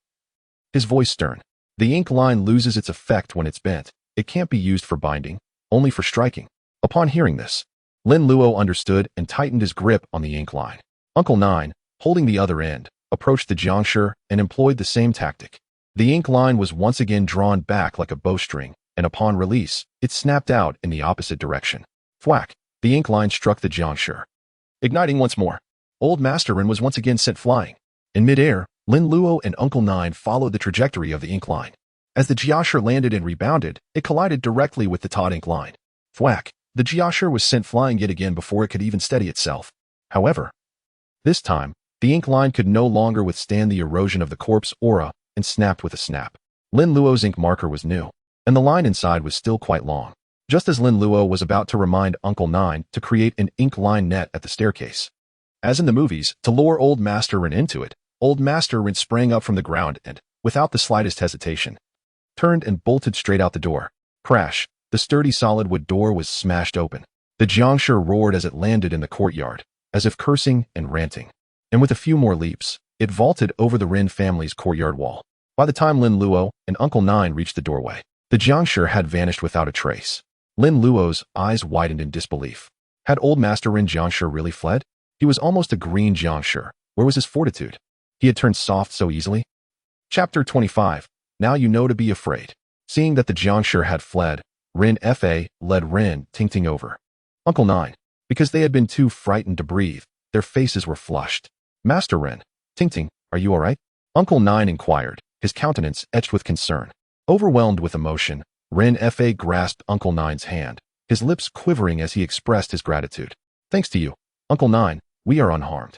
his voice stern. The ink line loses its effect when it's bent. It can't be used for binding, only for striking. Upon hearing this, Lin Luo understood and tightened his grip on the ink line. Uncle Nine, holding the other end, approached the jiangshi and employed the same tactic. The ink line was once again drawn back like a bowstring, and upon release, it snapped out in the opposite direction. Thwack! The ink line struck the jiangshi, igniting once more. Old Master Ren was once again sent flying. In midair, Lin Luo and Uncle Nine followed the trajectory of the ink line. As the jiangshi landed and rebounded, it collided directly with the taut ink line. Thwack! The jiangshi was sent flying yet again before it could even steady itself. However, this time, the ink line could no longer withstand the erosion of the corpse aura and snapped with a snap. Lin Luo's ink marker was new, and the line inside was still quite long. Just as Lin Luo was about to remind Uncle Nine to create an ink line net at the staircase. As in the movies, to lure Old Master Ren into it, Old Master Ren sprang up from the ground and, without the slightest hesitation, turned and bolted straight out the door. Crash! The sturdy solid wood door was smashed open. The jiangshi roared as it landed in the courtyard, as if cursing and ranting. And with a few more leaps, it vaulted over the Ren family's courtyard wall. By the time Lin Luo and Uncle Nine reached the doorway, the jiangshi had vanished without a trace. Lin Luo's eyes widened in disbelief. Had Old Master Ren jiangshi really fled? He was almost a green jiangshi. Where was his fortitude? He had turned soft so easily? Chapter 25. Now you know to be afraid. Seeing that the jiangshi had fled, Ren Fa led Ren Tingting over. Uncle Nine. Because they had been too frightened to breathe, their faces were flushed. Master Ren, Tingting, are you all right? Uncle Nine inquired, his countenance etched with concern. Overwhelmed with emotion, Ren Fa grasped Uncle Nine's hand, his lips quivering as he expressed his gratitude. Thanks to you, Uncle Nine, we are unharmed.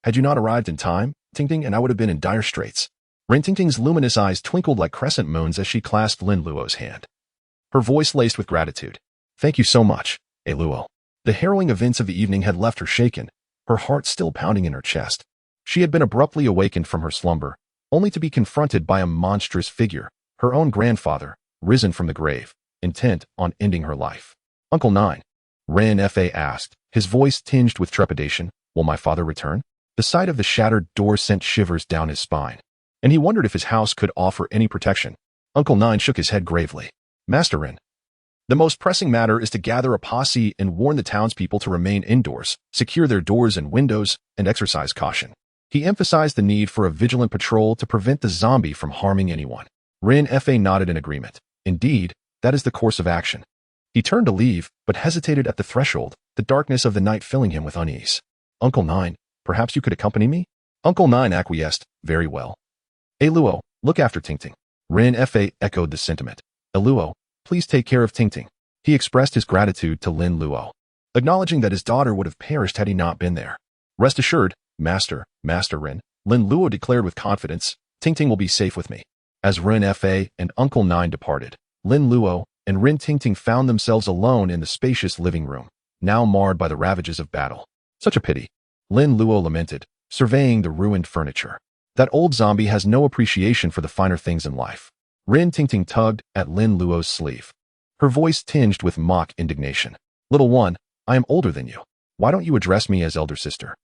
Had you not arrived in time, Tingting and I would have been in dire straits. Ren Tingting's luminous eyes twinkled like crescent moons as she clasped Lin Luo's hand. Her voice laced with gratitude. Thank you so much, Luo. The harrowing events of the evening had left her shaken, her heart still pounding in her chest. She had been abruptly awakened from her slumber, only to be confronted by a monstrous figure, her own grandfather, risen from the grave, intent on ending her life. Uncle Nine, Ren Fa asked, his voice tinged with trepidation, will my father return? The sight of the shattered door sent shivers down his spine, and he wondered if his house could offer any protection. Uncle Nine shook his head gravely. Master Ren, the most pressing matter is to gather a posse and warn the townspeople to remain indoors, secure their doors and windows, and exercise caution. He emphasized the need for a vigilant patrol to prevent the zombie from harming anyone. Ren Fa nodded in agreement. Indeed, that is the course of action. He turned to leave, but hesitated at the threshold, the darkness of the night filling him with unease. Uncle Nine, perhaps you could accompany me? Uncle Nine acquiesced. Very well. Luo, look after Tingting. Ren Fa echoed the sentiment. Luo, please take care of Tingting. He expressed his gratitude to Lin Luo, acknowledging that his daughter would have perished had he not been there. Rest assured, Master Ren, Lin Luo declared with confidence, Tingting will be safe with me. As Ren Fa and Uncle Nine departed, Lin Luo and Ren Tingting found themselves alone in the spacious living room, now marred by the ravages of battle. Such a pity. Lin Luo lamented, surveying the ruined furniture. That old zombie has no appreciation for the finer things in life. Ren Tingting tugged at Lin Luo's sleeve, her voice tinged with mock indignation. Little one, I am older than you. Why don't you address me as elder sister?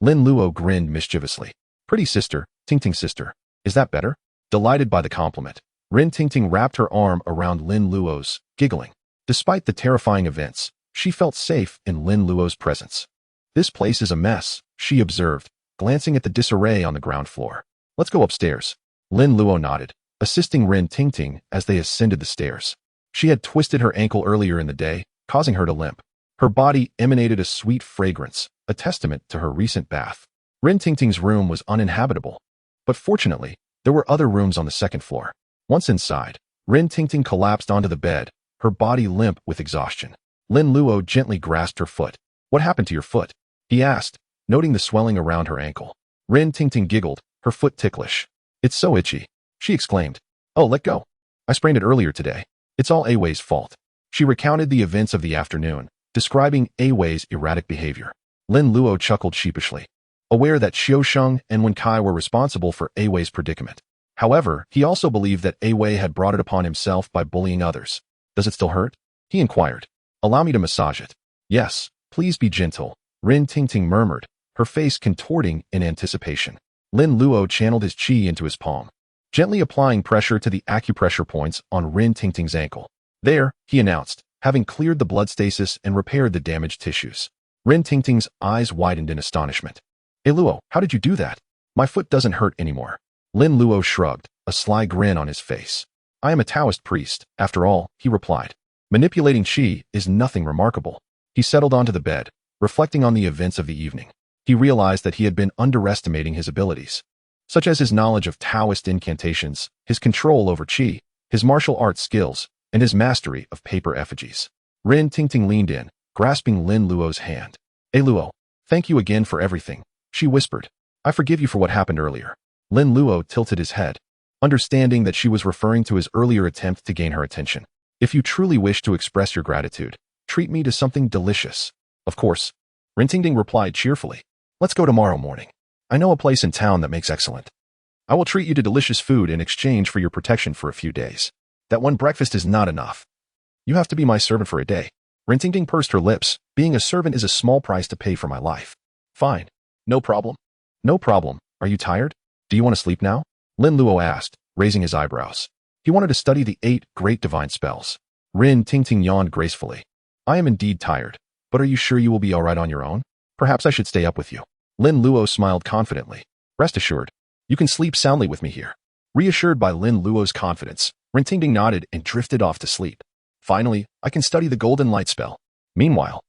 Lin Luo grinned mischievously. Pretty sister, Tingting's sister. Is that better? Delighted by the compliment, Rin Tingting wrapped her arm around Lin Luo's, giggling. Despite the terrifying events, she felt safe in Lin Luo's presence. This place is a mess, she observed, glancing at the disarray on the ground floor. Let's go upstairs. Lin Luo nodded, assisting Rin Tingting as they ascended the stairs. She had twisted her ankle earlier in the day, causing her to limp. Her body emanated a sweet fragrance, a testament to her recent bath. Rin Tingting's room was uninhabitable. But fortunately, there were other rooms on the second floor. Once inside, Rin Tingting collapsed onto the bed, her body limp with exhaustion. Lin Luo gently grasped her foot. What happened to your foot? He asked, noting the swelling around her ankle. Rin Tingting giggled, her foot ticklish. It's so itchy, she exclaimed. Oh, let go. I sprained it earlier today. It's all Awei's fault. She recounted the events of the afternoon, describing Awei's erratic behavior. Lin Luo chuckled sheepishly, aware that Xiusheng and Wen Kai were responsible for Awei's predicament. However, he also believed that Awei had brought it upon himself by bullying others. Does it still hurt? He inquired. Allow me to massage it. Yes, please be gentle, Rin Tingting murmured, her face contorting in anticipation. Lin Luo channeled his qi into his palm, gently applying pressure to the acupressure points on Rin Tingting's ankle. There, he announced, having cleared the blood stasis and repaired the damaged tissues. Rin Tingting's eyes widened in astonishment. Hey Luo, how did you do that? My foot doesn't hurt anymore. Lin Luo shrugged, a sly grin on his face. I am a Taoist priest, after all, he replied. Manipulating qi is nothing remarkable. He settled onto the bed, reflecting on the events of the evening. He realized that he had been underestimating his abilities, such as his knowledge of Taoist incantations, his control over qi, his martial arts skills, and his mastery of paper effigies. Rin Tingting leaned in, grasping Lin Luo's hand. Hey Luo, thank you again for everything, she whispered. I forgive you for what happened earlier. Lin Luo tilted his head, understanding that she was referring to his earlier attempt to gain her attention. If you truly wish to express your gratitude, treat me to something delicious. Of course, Rin Tingting replied cheerfully. Let's go tomorrow morning. I know a place in town that makes excellent. I will treat you to delicious food in exchange for your protection for a few days. That one breakfast is not enough. You have to be my servant for a day. Rin Tingting pursed her lips. Being a servant is a small price to pay for my life. Fine. No problem. No problem. Are you tired? Do you want to sleep now? Lin Luo asked, raising his eyebrows. He wanted to study the 8 great divine spells. Rin Tingting yawned gracefully. I am indeed tired, but are you sure you will be all right on your own? Perhaps I should stay up with you. Lin Luo smiled confidently. Rest assured, you can sleep soundly with me here. Reassured by Lin Luo's confidence, Rin Tingting nodded and drifted off to sleep. Finally, I can study the golden light spell. Meanwhile,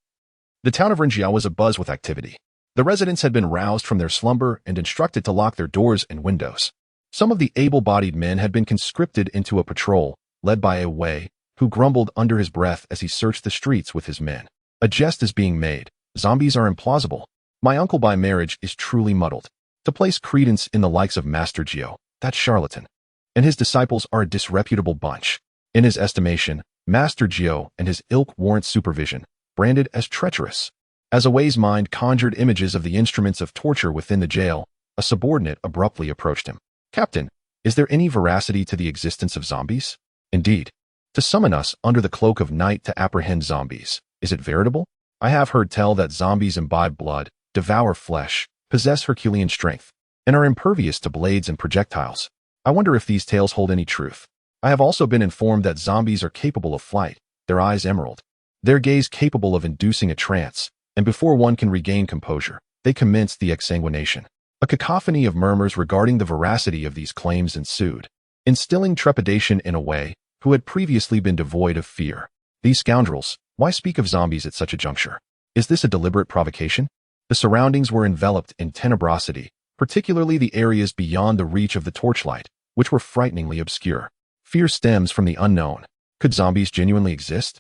the town of Rinjiao was abuzz with activity. The residents had been roused from their slumber and instructed to lock their doors and windows. Some of the able-bodied men had been conscripted into a patrol, led by Awei, who grumbled under his breath as he searched the streets with his men. A jest is being made. Zombies are implausible. My uncle by marriage is truly muddled. To place credence in the likes of Master Jiu, that charlatan, and his disciples are a disreputable bunch. In his estimation, Master Jiu and his ilk warrant supervision, branded as treacherous. As Awei's mind conjured images of the instruments of torture within the jail, a subordinate abruptly approached him. Captain, is there any veracity to the existence of zombies? Indeed. To summon us under the cloak of night to apprehend zombies, is it veritable? I have heard tell that zombies imbibe blood, devour flesh, possess Herculean strength, and are impervious to blades and projectiles. I wonder if these tales hold any truth. I have also been informed that zombies are capable of flight, their eyes emerald, their gaze capable of inducing a trance, and before one can regain composure, they commence the exsanguination. A cacophony of murmurs regarding the veracity of these claims ensued, instilling trepidation in Awei, who had previously been devoid of fear. These scoundrels, why speak of zombies at such a juncture? Is this a deliberate provocation? The surroundings were enveloped in tenebrosity, particularly the areas beyond the reach of the torchlight, which were frighteningly obscure. Fear stems from the unknown. Could zombies genuinely exist?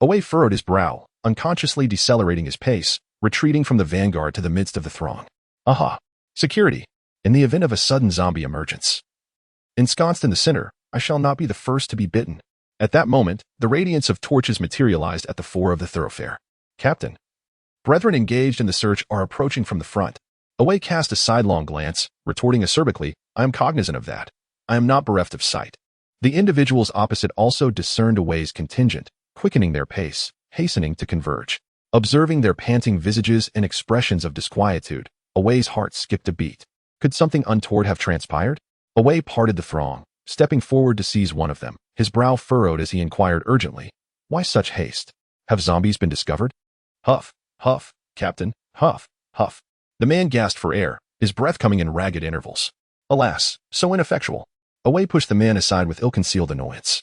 Awei furrowed his brow, unconsciously decelerating his pace, retreating from the vanguard to the midst of the throng. Aha! Security. In the event of a sudden zombie emergence. Ensconced in the center, I shall not be the first to be bitten. At that moment, the radiance of torches materialized at the fore of the thoroughfare. Captain. Brethren engaged in the search are approaching from the front. Awei cast a sidelong glance, retorting acerbically, I am cognizant of that. I am not bereft of sight. The individuals opposite also discerned Awei's contingent, quickening their pace, hastening to converge. Observing their panting visages and expressions of disquietude, Away's heart skipped a beat. Could something untoward have transpired? Away parted the throng, stepping forward to seize one of them, his brow furrowed as he inquired urgently, "Why such haste? Have zombies been discovered?" "Huff, huff, Captain, huff, huff." The man gasped for air, his breath coming in ragged intervals. Alas, so ineffectual. Away pushed the man aside with ill-concealed annoyance.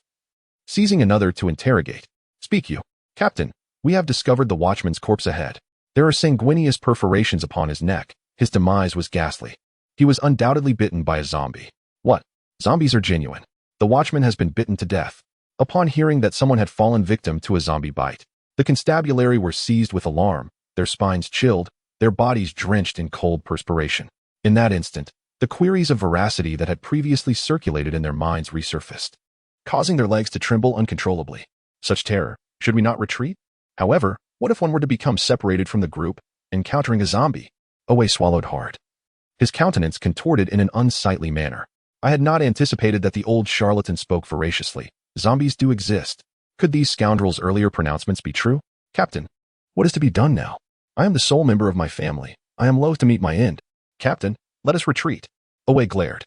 Seizing another to interrogate, "Speak you, Captain, we have discovered the watchman's corpse ahead. There are sanguineous perforations upon his neck. His demise was ghastly. He was undoubtedly bitten by a zombie." "What? Zombies are genuine. The watchman has been bitten to death." Upon hearing that someone had fallen victim to a zombie bite, the constabulary were seized with alarm, their spines chilled, their bodies drenched in cold perspiration. In that instant, the queries of veracity that had previously circulated in their minds resurfaced, causing their legs to tremble uncontrollably. Such terror, should we not retreat? However, what if one were to become separated from the group, encountering a zombie? Away swallowed hard. His countenance contorted in an unsightly manner. I had not anticipated that the old charlatan spoke veraciously. Zombies do exist. Could these scoundrels' earlier pronouncements be true? "Captain, what is to be done now? I am the sole member of my family. I am loath to meet my end. Captain, let us retreat." Away glared,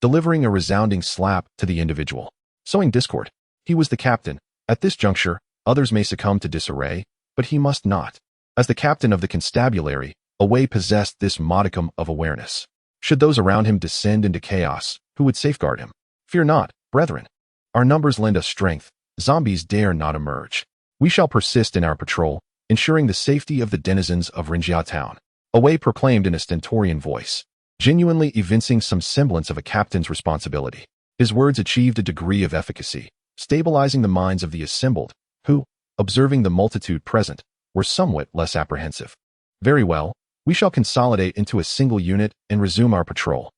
delivering a resounding slap to the individual, sowing discord. He was the captain. At this juncture, others may succumb to disarray, but he must not. As the captain of the constabulary, Away possessed this modicum of awareness. Should those around him descend into chaos, who would safeguard him? "Fear not, brethren. Our numbers lend us strength. Zombies dare not emerge. We shall persist in our patrol, ensuring the safety of the denizens of Rinjia town," Away proclaimed in a stentorian voice, genuinely evincing some semblance of a captain's responsibility. His words achieved a degree of efficacy, stabilizing the minds of the assembled, who, observing the multitude present, were somewhat less apprehensive. "Very well, we shall consolidate into a single unit and resume our patrol."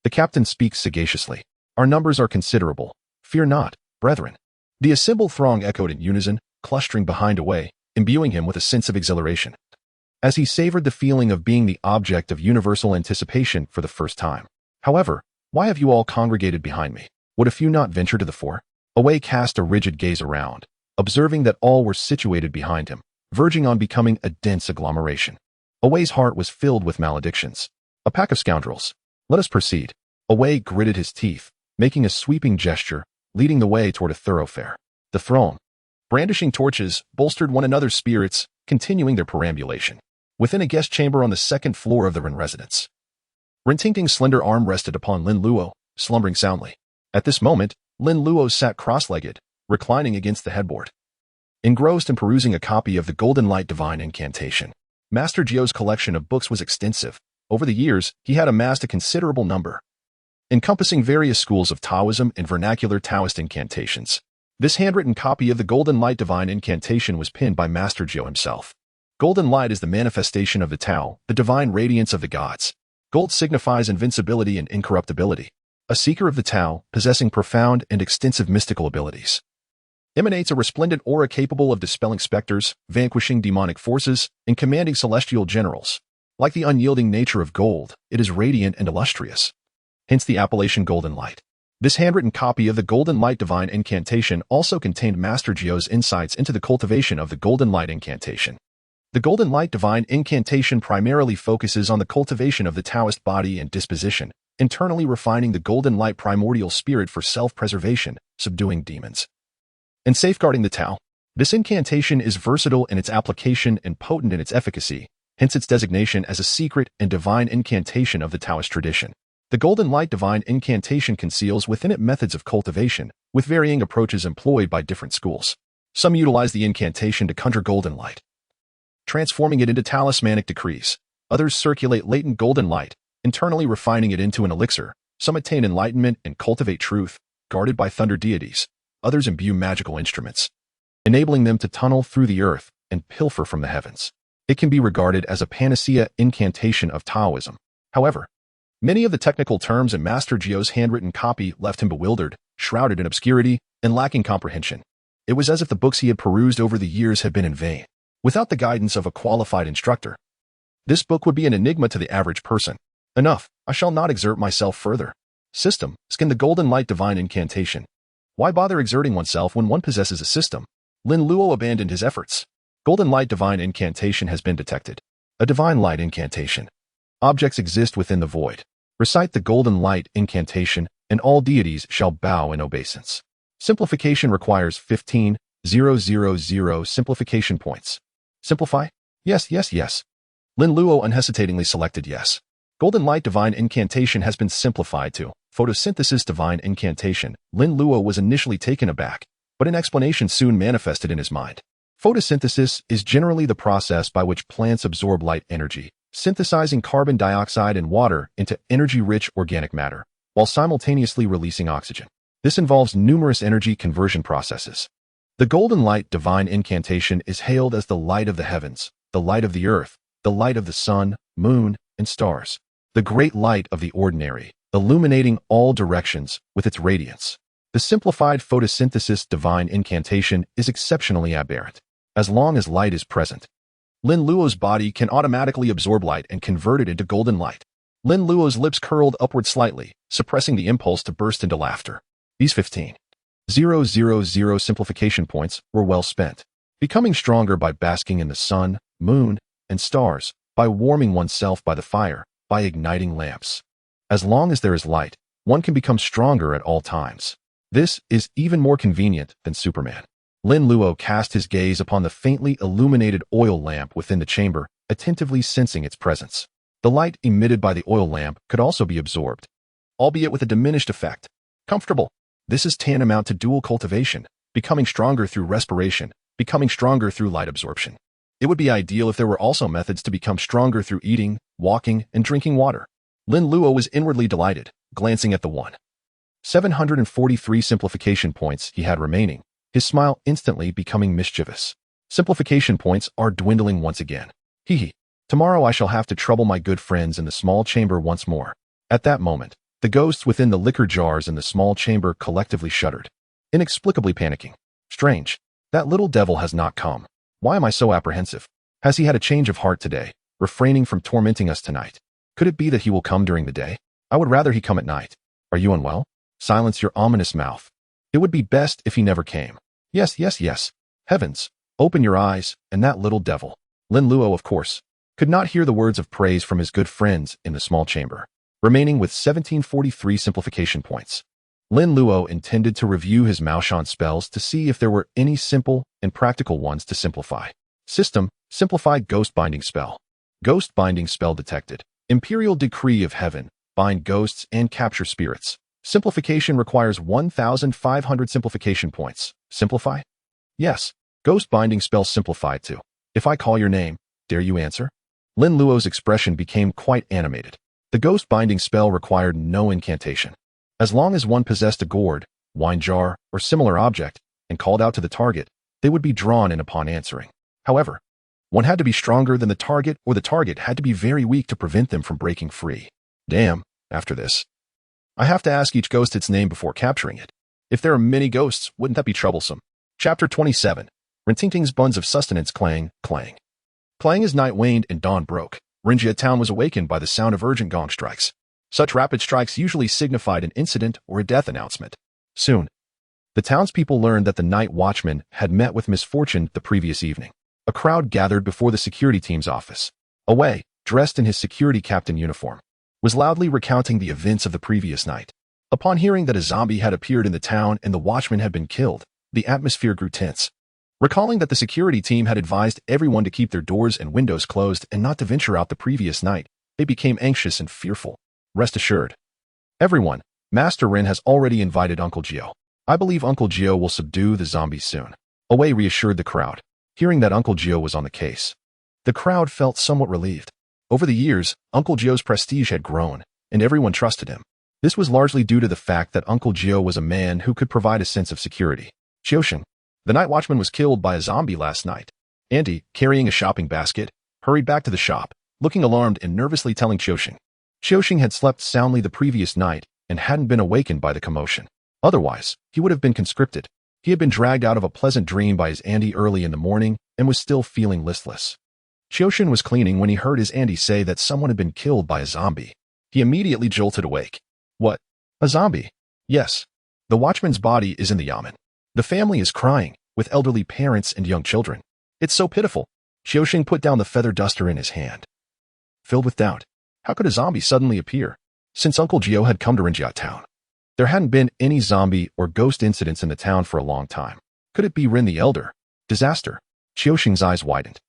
The captain speaks sagaciously. "Our numbers are considerable. Fear not, brethren." The assembled throng echoed in unison, clustering behind Away, imbuing him with a sense of exhilaration, as he savored the feeling of being the object of universal anticipation for the first time. "However, why have you all congregated behind me? Would a few not venture to the fore?" Away cast a rigid gaze around, observing that all were situated behind him, verging on becoming a dense agglomeration. Away's heart was filled with maledictions. "A pack of scoundrels. Let us proceed." Away gritted his teeth, making a sweeping gesture, leading the way toward a thoroughfare. The throng, brandishing torches, bolstered one another's spirits, continuing their perambulation. Within a guest chamber on the second floor of the Ren residence, Rintinting's slender arm rested upon Lin Luo, slumbering soundly. At this moment, Lin Luo sat cross-legged, reclining against the headboard, engrossed in perusing a copy of the Golden Light Divine Incantation. Master Jiu's collection of books was extensive. Over the years, he had amassed a considerable number, encompassing various schools of Taoism and vernacular Taoist incantations. This handwritten copy of the Golden Light Divine Incantation was penned by Master Jiu himself. Golden light is the manifestation of the Tao, the divine radiance of the gods. Gold signifies invincibility and incorruptibility. A seeker of the Tao, possessing profound and extensive mystical abilities, emanates a resplendent aura capable of dispelling specters, vanquishing demonic forces, and commanding celestial generals. Like the unyielding nature of gold, it is radiant and illustrious. Hence the appellation Golden Light. This handwritten copy of the Golden Light Divine Incantation also contained Master Jiu's insights into the cultivation of the Golden Light Incantation. The Golden Light Divine Incantation primarily focuses on the cultivation of the Taoist body and disposition, internally refining the Golden Light primordial spirit for self-preservation, subduing demons, and safeguarding the Tao. This incantation is versatile in its application and potent in its efficacy, hence its designation as a secret and divine incantation of the Taoist tradition. The Golden Light Divine Incantation conceals within it methods of cultivation, with varying approaches employed by different schools. Some utilize the incantation to conjure golden light, transforming it into talismanic decrees. Others circulate latent golden light, internally refining it into an elixir. Some attain enlightenment and cultivate truth, guarded by thunder deities. Others imbue magical instruments, enabling them to tunnel through the earth and pilfer from the heavens. It can be regarded as a panacea incantation of Taoism. However, many of the technical terms in Master Jiu's handwritten copy left him bewildered, shrouded in obscurity, and lacking comprehension. It was as if the books he had perused over the years had been in vain. Without the guidance of a qualified instructor, this book would be an enigma to the average person. Enough, I shall not exert myself further. System, skin the Golden Light Divine Incantation. Why bother exerting oneself when one possesses a system? Lin Luo abandoned his efforts. Golden Light Divine Incantation has been detected. A divine light incantation. Objects exist within the void. Recite the golden light incantation, and all deities shall bow in obeisance. Simplification requires 15,000 simplification points. Simplify? Yes, yes, yes. Lin Luo unhesitatingly selected yes. Golden light divine incantation has been simplified to photosynthesis divine incantation. Lin Luo was initially taken aback, but an explanation soon manifested in his mind. Photosynthesis is generally the process by which plants absorb light energy, synthesizing carbon dioxide and water into energy-rich organic matter, while simultaneously releasing oxygen. This involves numerous energy conversion processes. The golden light divine incantation is hailed as the light of the heavens, the light of the earth, the light of the sun, moon, and stars, the great light of the ordinary, illuminating all directions with its radiance. The simplified photosynthesis divine incantation is exceptionally aberrant. As long as light is present, Lin Luo's body can automatically absorb light and convert it into golden light. Lin Luo's lips curled upward slightly, suppressing the impulse to burst into laughter. These 15,000 simplification points were well spent. Becoming stronger by basking in the sun, moon, and stars, by warming oneself by the fire, by igniting lamps. As long as there is light, one can become stronger at all times. This is even more convenient than Superman. Lin Luo cast his gaze upon the faintly illuminated oil lamp within the chamber, attentively sensing its presence. The light emitted by the oil lamp could also be absorbed, albeit with a diminished effect. Comfortable. This is tantamount to dual cultivation, becoming stronger through respiration, becoming stronger through light absorption. It would be ideal if there were also methods to become stronger through eating, walking, and drinking water. Lin Luo was inwardly delighted, glancing at the 743 simplification points he had remaining, his smile instantly becoming mischievous. Simplification points are dwindling once again. Hee. Tomorrow I shall have to trouble my good friends in the small chamber once more. At that moment, the ghosts within the liquor jars in the small chamber collectively shuddered, inexplicably panicking. Strange. That little devil has not come. Why am I so apprehensive? Has he had a change of heart today, refraining from tormenting us tonight? Could it be that he will come during the day? I would rather he come at night. Are you unwell? Silence your ominous mouth. It would be best if he never came. Yes, yes, yes. Heavens, open your eyes, and that little devil. Lin Luo, of course, could not hear the words of praise from his good friends in the small chamber, remaining with 1743 simplification points. Lin Luo intended to review his Maoshan spells to see if there were any simple and practical ones to simplify. System, simplified ghost binding spell. Ghost binding spell detected. Imperial decree of heaven, bind ghosts and capture spirits. Simplification requires 1,500 simplification points. Simplify? Yes. Ghost binding spell simplified to. If I call your name, dare you answer? Lin Luo's expression became quite animated. The ghost binding spell required no incantation. As long as one possessed a gourd, wine jar, or similar object, and called out to the target, they would be drawn in upon answering. However, one had to be stronger than the target, or the target had to be very weak to prevent them from breaking free. Damn, after this, I have to ask each ghost its name before capturing it. If there are many ghosts, wouldn't that be troublesome? Chapter 27. Rintingting's buns of sustenance clang, clang. Clang as night waned and dawn broke. Rinjia town was awakened by the sound of urgent gong strikes. Such rapid strikes usually signified an incident or a death announcement. Soon, the townspeople learned that the night watchman had met with misfortune the previous evening. A crowd gathered before the security team's office. Away, dressed in his security captain uniform, was loudly recounting the events of the previous night. Upon hearing that a zombie had appeared in the town and the watchman had been killed, the atmosphere grew tense. Recalling that the security team had advised everyone to keep their doors and windows closed and not to venture out the previous night, they became anxious and fearful. Rest assured, everyone, Master Rin has already invited Uncle Jiu. I believe Uncle Jiu will subdue the zombies soon. Away reassured the crowd, hearing that Uncle Jiu was on the case. The crowd felt somewhat relieved. Over the years, Uncle Jiu's prestige had grown, and everyone trusted him. This was largely due to the fact that Uncle Jiu was a man who could provide a sense of security. Qian, the night watchman, was killed by a zombie last night. Auntie, carrying a shopping basket, hurried back to the shop, looking alarmed and nervously telling Qian. Qian had slept soundly the previous night and hadn't been awakened by the commotion. Otherwise, he would have been conscripted. He had been dragged out of a pleasant dream by his auntie early in the morning and was still feeling listless. Qian was cleaning when he heard his auntie say that someone had been killed by a zombie. He immediately jolted awake. What? A zombie? Yes. The watchman's body is in the yamen. The family is crying, with elderly parents and young children. It's so pitiful. Qian put down the feather duster in his hand. Filled with doubt, How could a zombie suddenly appear? Since Uncle Jiu had come to Rinjia town, there hadn't been any zombie or ghost incidents in the town for a long time. Could it be Rin the Elder? Disaster. Qiuxing's eyes widened,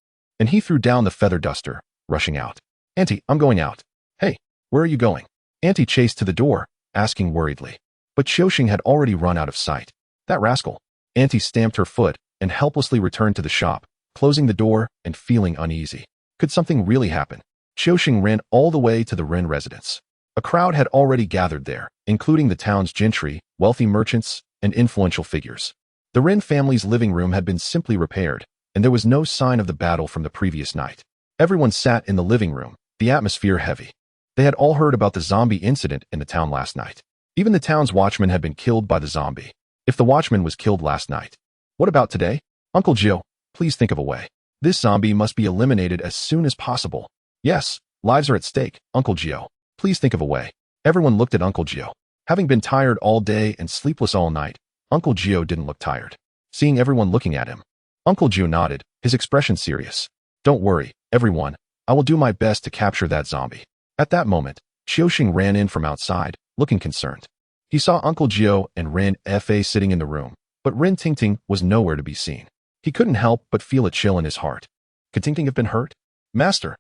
and he threw down the feather duster, rushing out. Auntie, I'm going out. Hey, where are you going? Auntie chased to the door, asking worriedly. But Qiuxing had already run out of sight. That rascal. Auntie stamped her foot and helplessly returned to the shop, closing the door and feeling uneasy. Could something really happen? Qiuxing ran all the way to the Rin residence. A crowd had already gathered there, including the town's gentry, wealthy merchants, and influential figures. The Rin family's living room had been simply repaired, and there was no sign of the battle from the previous night. Everyone sat in the living room, the atmosphere heavy. They had all heard about the zombie incident in the town last night. Even the town's watchman had been killed by the zombie. If the watchman was killed last night, what about today? Uncle Jiu, please think of a way. This zombie must be eliminated as soon as possible. Yes, lives are at stake, Uncle Jiu. Please think of a way. Everyone looked at Uncle Jiu. Having been tired all day and sleepless all night, Uncle Jiu didn't look tired. Seeing everyone looking at him, Uncle Jiu nodded, his expression serious. Don't worry, everyone. I will do my best to capture that zombie. At that moment, Qiuxing ran in from outside, looking concerned. He saw Uncle Jiu and Rin Fa sitting in the room, but Rin Tingting was nowhere to be seen. He couldn't help but feel a chill in his heart. Could Tingting have been hurt? Master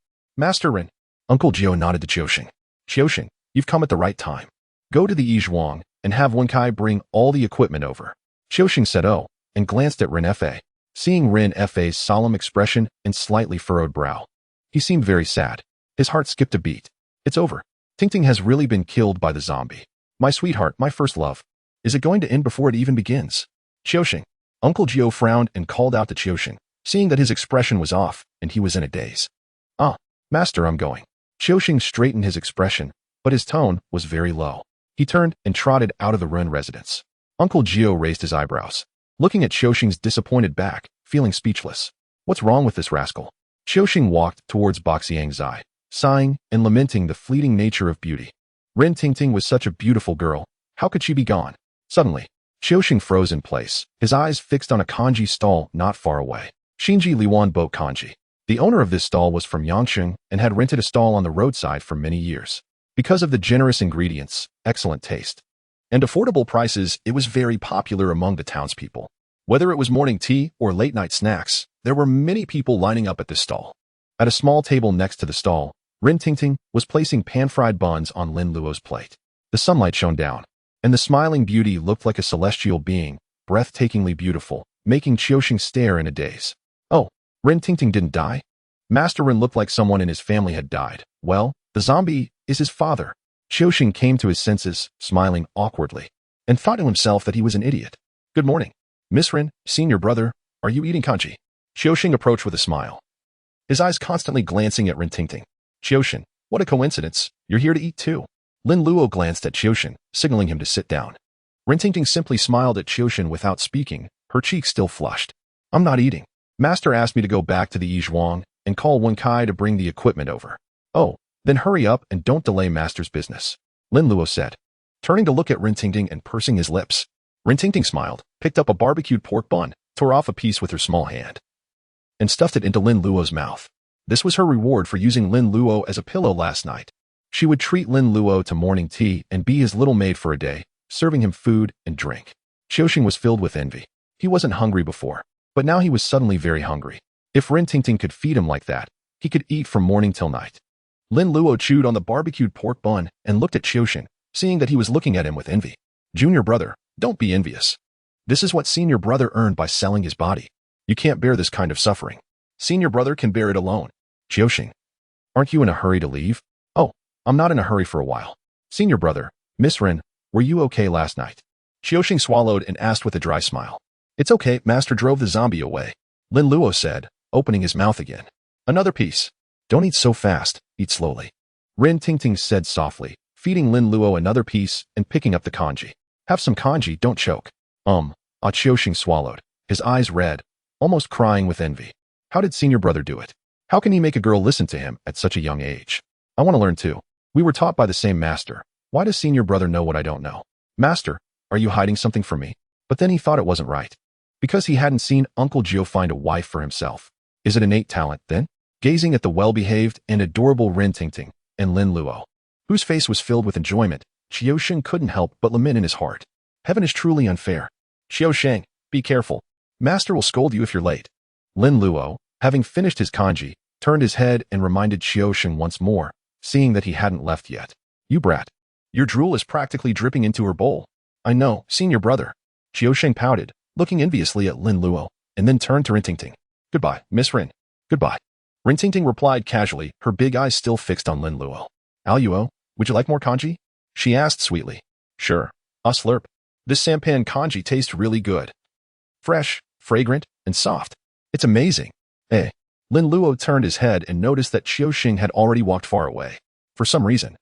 Rin. Uncle Jiu nodded to Qiuxing. Qiuxing, you've come at the right time. Go to the Yizhuang and have Wenkai bring all the equipment over. Qiuxing said oh, and glanced at Rin Fa. Seeing Rin Fa's solemn expression and slightly furrowed brow, he seemed very sad. His heart skipped a beat. It's over. Tingting has really been killed by the zombie. My sweetheart, my first love. Is it going to end before it even begins? Qiuxing. Uncle Jiu frowned and called out to Qiuxing, seeing that his expression was off and he was in a daze. Ah, master, I'm going. Qiuxing straightened his expression, but his tone was very low. He turned and trotted out of the Ren residence. Uncle Jiu raised his eyebrows, looking at Qiuxing's disappointed back, feeling speechless. What's wrong with this rascal? Qiuxing walked towards Boxiang's eye, sighing and lamenting the fleeting nature of beauty. Ren Tingting was such a beautiful girl. How could she be gone? Suddenly, Qiuxing froze in place, his eyes fixed on a kanji stall not far away. Xinji Liwan Boat Kanji. The owner of this stall was from Yangsheng and had rented a stall on the roadside for many years. Because of the generous ingredients, excellent taste, and affordable prices, it was very popular among the townspeople. Whether it was morning tea or late-night snacks, there were many people lining up at this stall. At a small table next to the stall, Ren Tingting was placing pan-fried buns on Lin Luo's plate. The sunlight shone down, and the smiling beauty looked like a celestial being, breathtakingly beautiful, making Qiuxing stare in a daze. Oh, Ren Tingting didn't die? Master Ren looked like someone in his family had died. Well, the zombie is his father. Qiuxing came to his senses, smiling awkwardly, and thought to himself that he was an idiot. Good morning. Miss Ren, senior brother, are you eating kanji? Qiuxing approached with a smile, his eyes constantly glancing at Ren Tingting. Qiuxing, what a coincidence, you're here to eat too. Lin Luo glanced at Qiuxing, signaling him to sit down. Ren Tingting simply smiled at Qiuxing without speaking, her cheeks still flushed. I'm not eating. Master asked me to go back to the Yizhuang and call Wenkai to bring the equipment over. Oh, then hurry up and don't delay Master's business, Lin Luo said, turning to look at Ren Tingting and pursing his lips. Ren Tingting smiled, picked up a barbecued pork bun, tore off a piece with her small hand, and stuffed it into Lin Luo's mouth. This was her reward for using Lin Luo as a pillow last night. She would treat Lin Luo to morning tea and be his little maid for a day, serving him food and drink. Qiuxing was filled with envy. He wasn't hungry before, but now he was suddenly very hungry. If Ren Tingting could feed him like that, he could eat from morning till night. Lin Luo chewed on the barbecued pork bun and looked at Qiuxing, seeing that he was looking at him with envy. Junior brother, don't be envious. This is what senior brother earned by selling his body. You can't bear this kind of suffering. Senior brother can bear it alone. Qiuxing, aren't you in a hurry to leave? Oh, I'm not in a hurry for a while. Senior brother, Miss Ren, were you okay last night? Qiuxing swallowed and asked with a dry smile. It's okay, Master drove the zombie away, Lin Luo said, opening his mouth again. Another piece. Don't eat so fast, eat slowly. Ren Tingting said softly, feeding Lin Luo another piece and picking up the kanji. Have some kanji, don't choke. Qiuxing swallowed, his eyes red, almost crying with envy. How did senior brother do it? How can he make a girl listen to him at such a young age? I want to learn too. We were taught by the same master. Why does senior brother know what I don't know? Master, are you hiding something from me? But then he thought it wasn't right. Because he hadn't seen Uncle Jiu find a wife for himself. Is it innate talent, then? Gazing at the well-behaved and adorable Ren Tingting, and Lin Luo, whose face was filled with enjoyment. Qian couldn't help but lament in his heart. Heaven is truly unfair. Qian, be careful. Master will scold you if you're late. Lin Luo, having finished his kanji, turned his head and reminded Qian once more, seeing that he hadn't left yet. You brat. Your drool is practically dripping into her bowl. I know, senior brother. Qian pouted, looking enviously at Lin Luo, and then turned to Rintingting. Goodbye, Miss Rin. Goodbye. Rintingting replied casually, her big eyes still fixed on Lin Luo. Luo, would you like more kanji? She asked sweetly. Sure. A slurp. This sampan kanji tastes really good. Fresh, fragrant, and soft. It's amazing. Eh. Lin Luo turned his head and noticed that Qian had already walked far away. For some reason,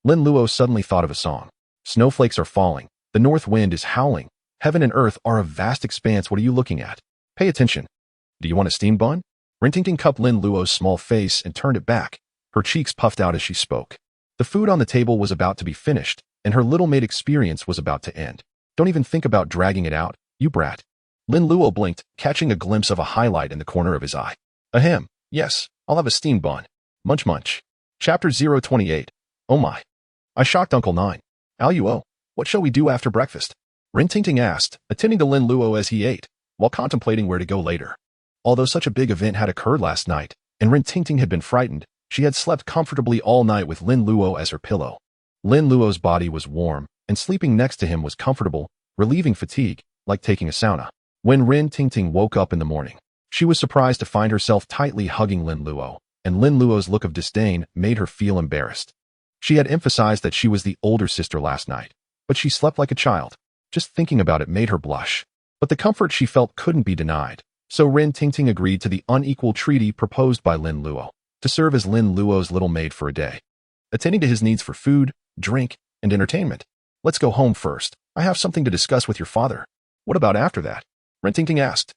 Lin Luo suddenly thought of a song. Snowflakes are falling. The north wind is howling. Heaven and earth are a vast expanse. What are you looking at? Pay attention. Do you want a steam bun? Rintingting cupped Lin Luo's small face and turned it back. Her cheeks puffed out as she spoke. The food on the table was about to be finished, and her little maid experience was about to end. Don't even think about dragging it out, you brat. Lin Luo blinked, catching a glimpse of a highlight in the corner of his eye. Ahem, yes, I'll have a steamed bun. Munch munch. Chapter 028. Oh my. I shocked Uncle Nine. Luo, what shall we do after breakfast? Rintingting asked, attending to Lin Luo as he ate, while contemplating where to go later. Although such a big event had occurred last night, and Rintingting had been frightened, she had slept comfortably all night with Lin Luo as her pillow. Lin Luo's body was warm, and sleeping next to him was comfortable, relieving fatigue, like taking a sauna. When Rintingting woke up in the morning, she was surprised to find herself tightly hugging Lin Luo, and Lin Luo's look of disdain made her feel embarrassed. She had emphasized that she was the older sister last night, but she slept like a child. Just thinking about it made her blush. But the comfort she felt couldn't be denied, so Rintingting agreed to the unequal treaty proposed by Lin Luo, to serve as Lin Luo's little maid for a day, attending to his needs for food, drink, and entertainment. Let's go home first. I have something to discuss with your father. What about after that? Rintingting asked,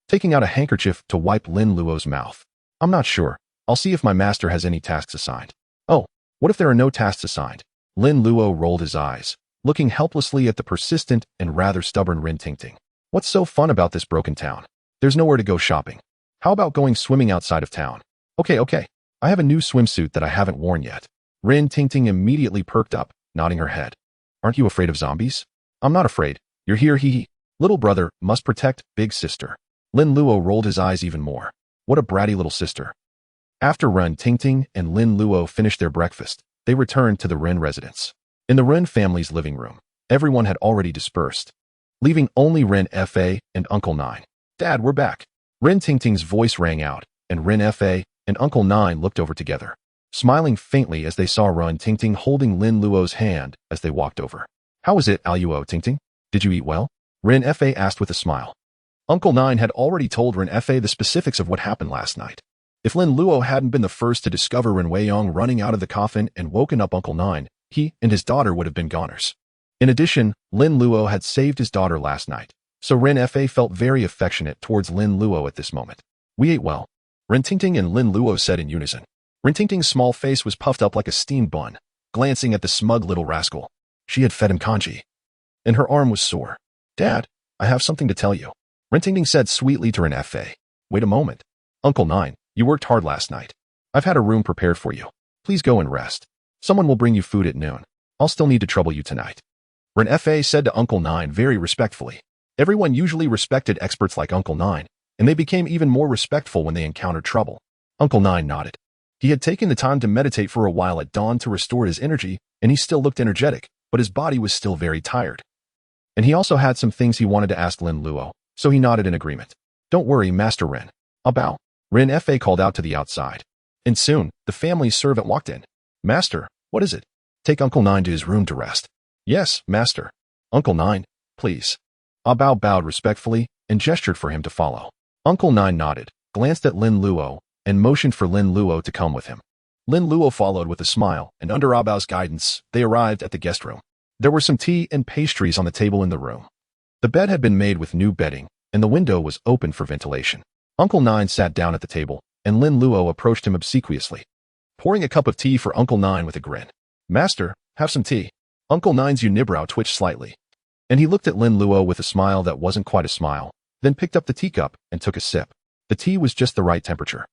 taking out a handkerchief to wipe Lin Luo's mouth. I'm not sure. I'll see if my master has any tasks assigned. Oh, what if there are no tasks assigned? Lin Luo rolled his eyes, looking helplessly at the persistent and rather stubborn Rintingting. What's so fun about this broken town? There's nowhere to go shopping. How about going swimming outside of town? Okay. I have a new swimsuit that I haven't worn yet. Rintingting immediately perked up, nodding her head. Aren't you afraid of zombies? I'm not afraid. You're here, hee. Little brother must protect big sister. Lin Luo rolled his eyes even more. What a bratty little sister. After Rintingting and Lin Luo finished their breakfast, they returned to the Rin residence. In the Rin family's living room, everyone had already dispersed, leaving only Rin Fa and Uncle Nine. Dad, we're back. Rintingting's voice rang out, and Rin Fa and Uncle Nine looked over together, smiling faintly as they saw Rintingting holding Lin Luo's hand as they walked over. How was it, Luo Tingting? Did you eat well? Rin Fa asked with a smile. Uncle Nine had already told Rin Fa the specifics of what happened last night. If Lin Luo hadn't been the first to discover Rin Weiyong running out of the coffin and woken up Uncle Nine, he and his daughter would have been goners. In addition, Lin Luo had saved his daughter last night, so Rin Fa felt very affectionate towards Lin Luo at this moment. We ate well. Rintingting and Lin Luo said in unison. Rintingting's small face was puffed up like a steamed bun, glancing at the smug little rascal. She had fed him kanji, and her arm was sore. Dad, I have something to tell you. Rintingting said sweetly to Rin Fa. Wait a moment. Uncle Nine, you worked hard last night. I've had a room prepared for you. Please go and rest. Someone will bring you food at noon. I'll still need to trouble you tonight. Rin Fa said to Uncle Nine very respectfully. Everyone usually respected experts like Uncle Nine, and they became even more respectful when they encountered trouble. Uncle Nine nodded. He had taken the time to meditate for a while at dawn to restore his energy, and he still looked energetic, but his body was still very tired. And he also had some things he wanted to ask Lin Luo, so he nodded in agreement. Don't worry, Master Rin. I'll bow. Rin Fa called out to the outside. And soon, the family's servant walked in. Master, what is it? Take Uncle Nine to his room to rest. Yes, Master. Uncle Nine, please. Bao bowed respectfully and gestured for him to follow. Uncle Nine nodded, glanced at Lin Luo, and motioned for Lin Luo to come with him. Lin Luo followed with a smile, and under Bao's guidance, they arrived at the guest room. There were some tea and pastries on the table in the room. The bed had been made with new bedding, and the window was open for ventilation. Uncle Nine sat down at the table, and Lin Luo approached him obsequiously, pouring a cup of tea for Uncle Nine with a grin. Master, have some tea. Uncle Nine's unibrow twitched slightly, and he looked at Lin Luo with a smile that wasn't quite a smile, then picked up the teacup and took a sip. The tea was just the right temperature,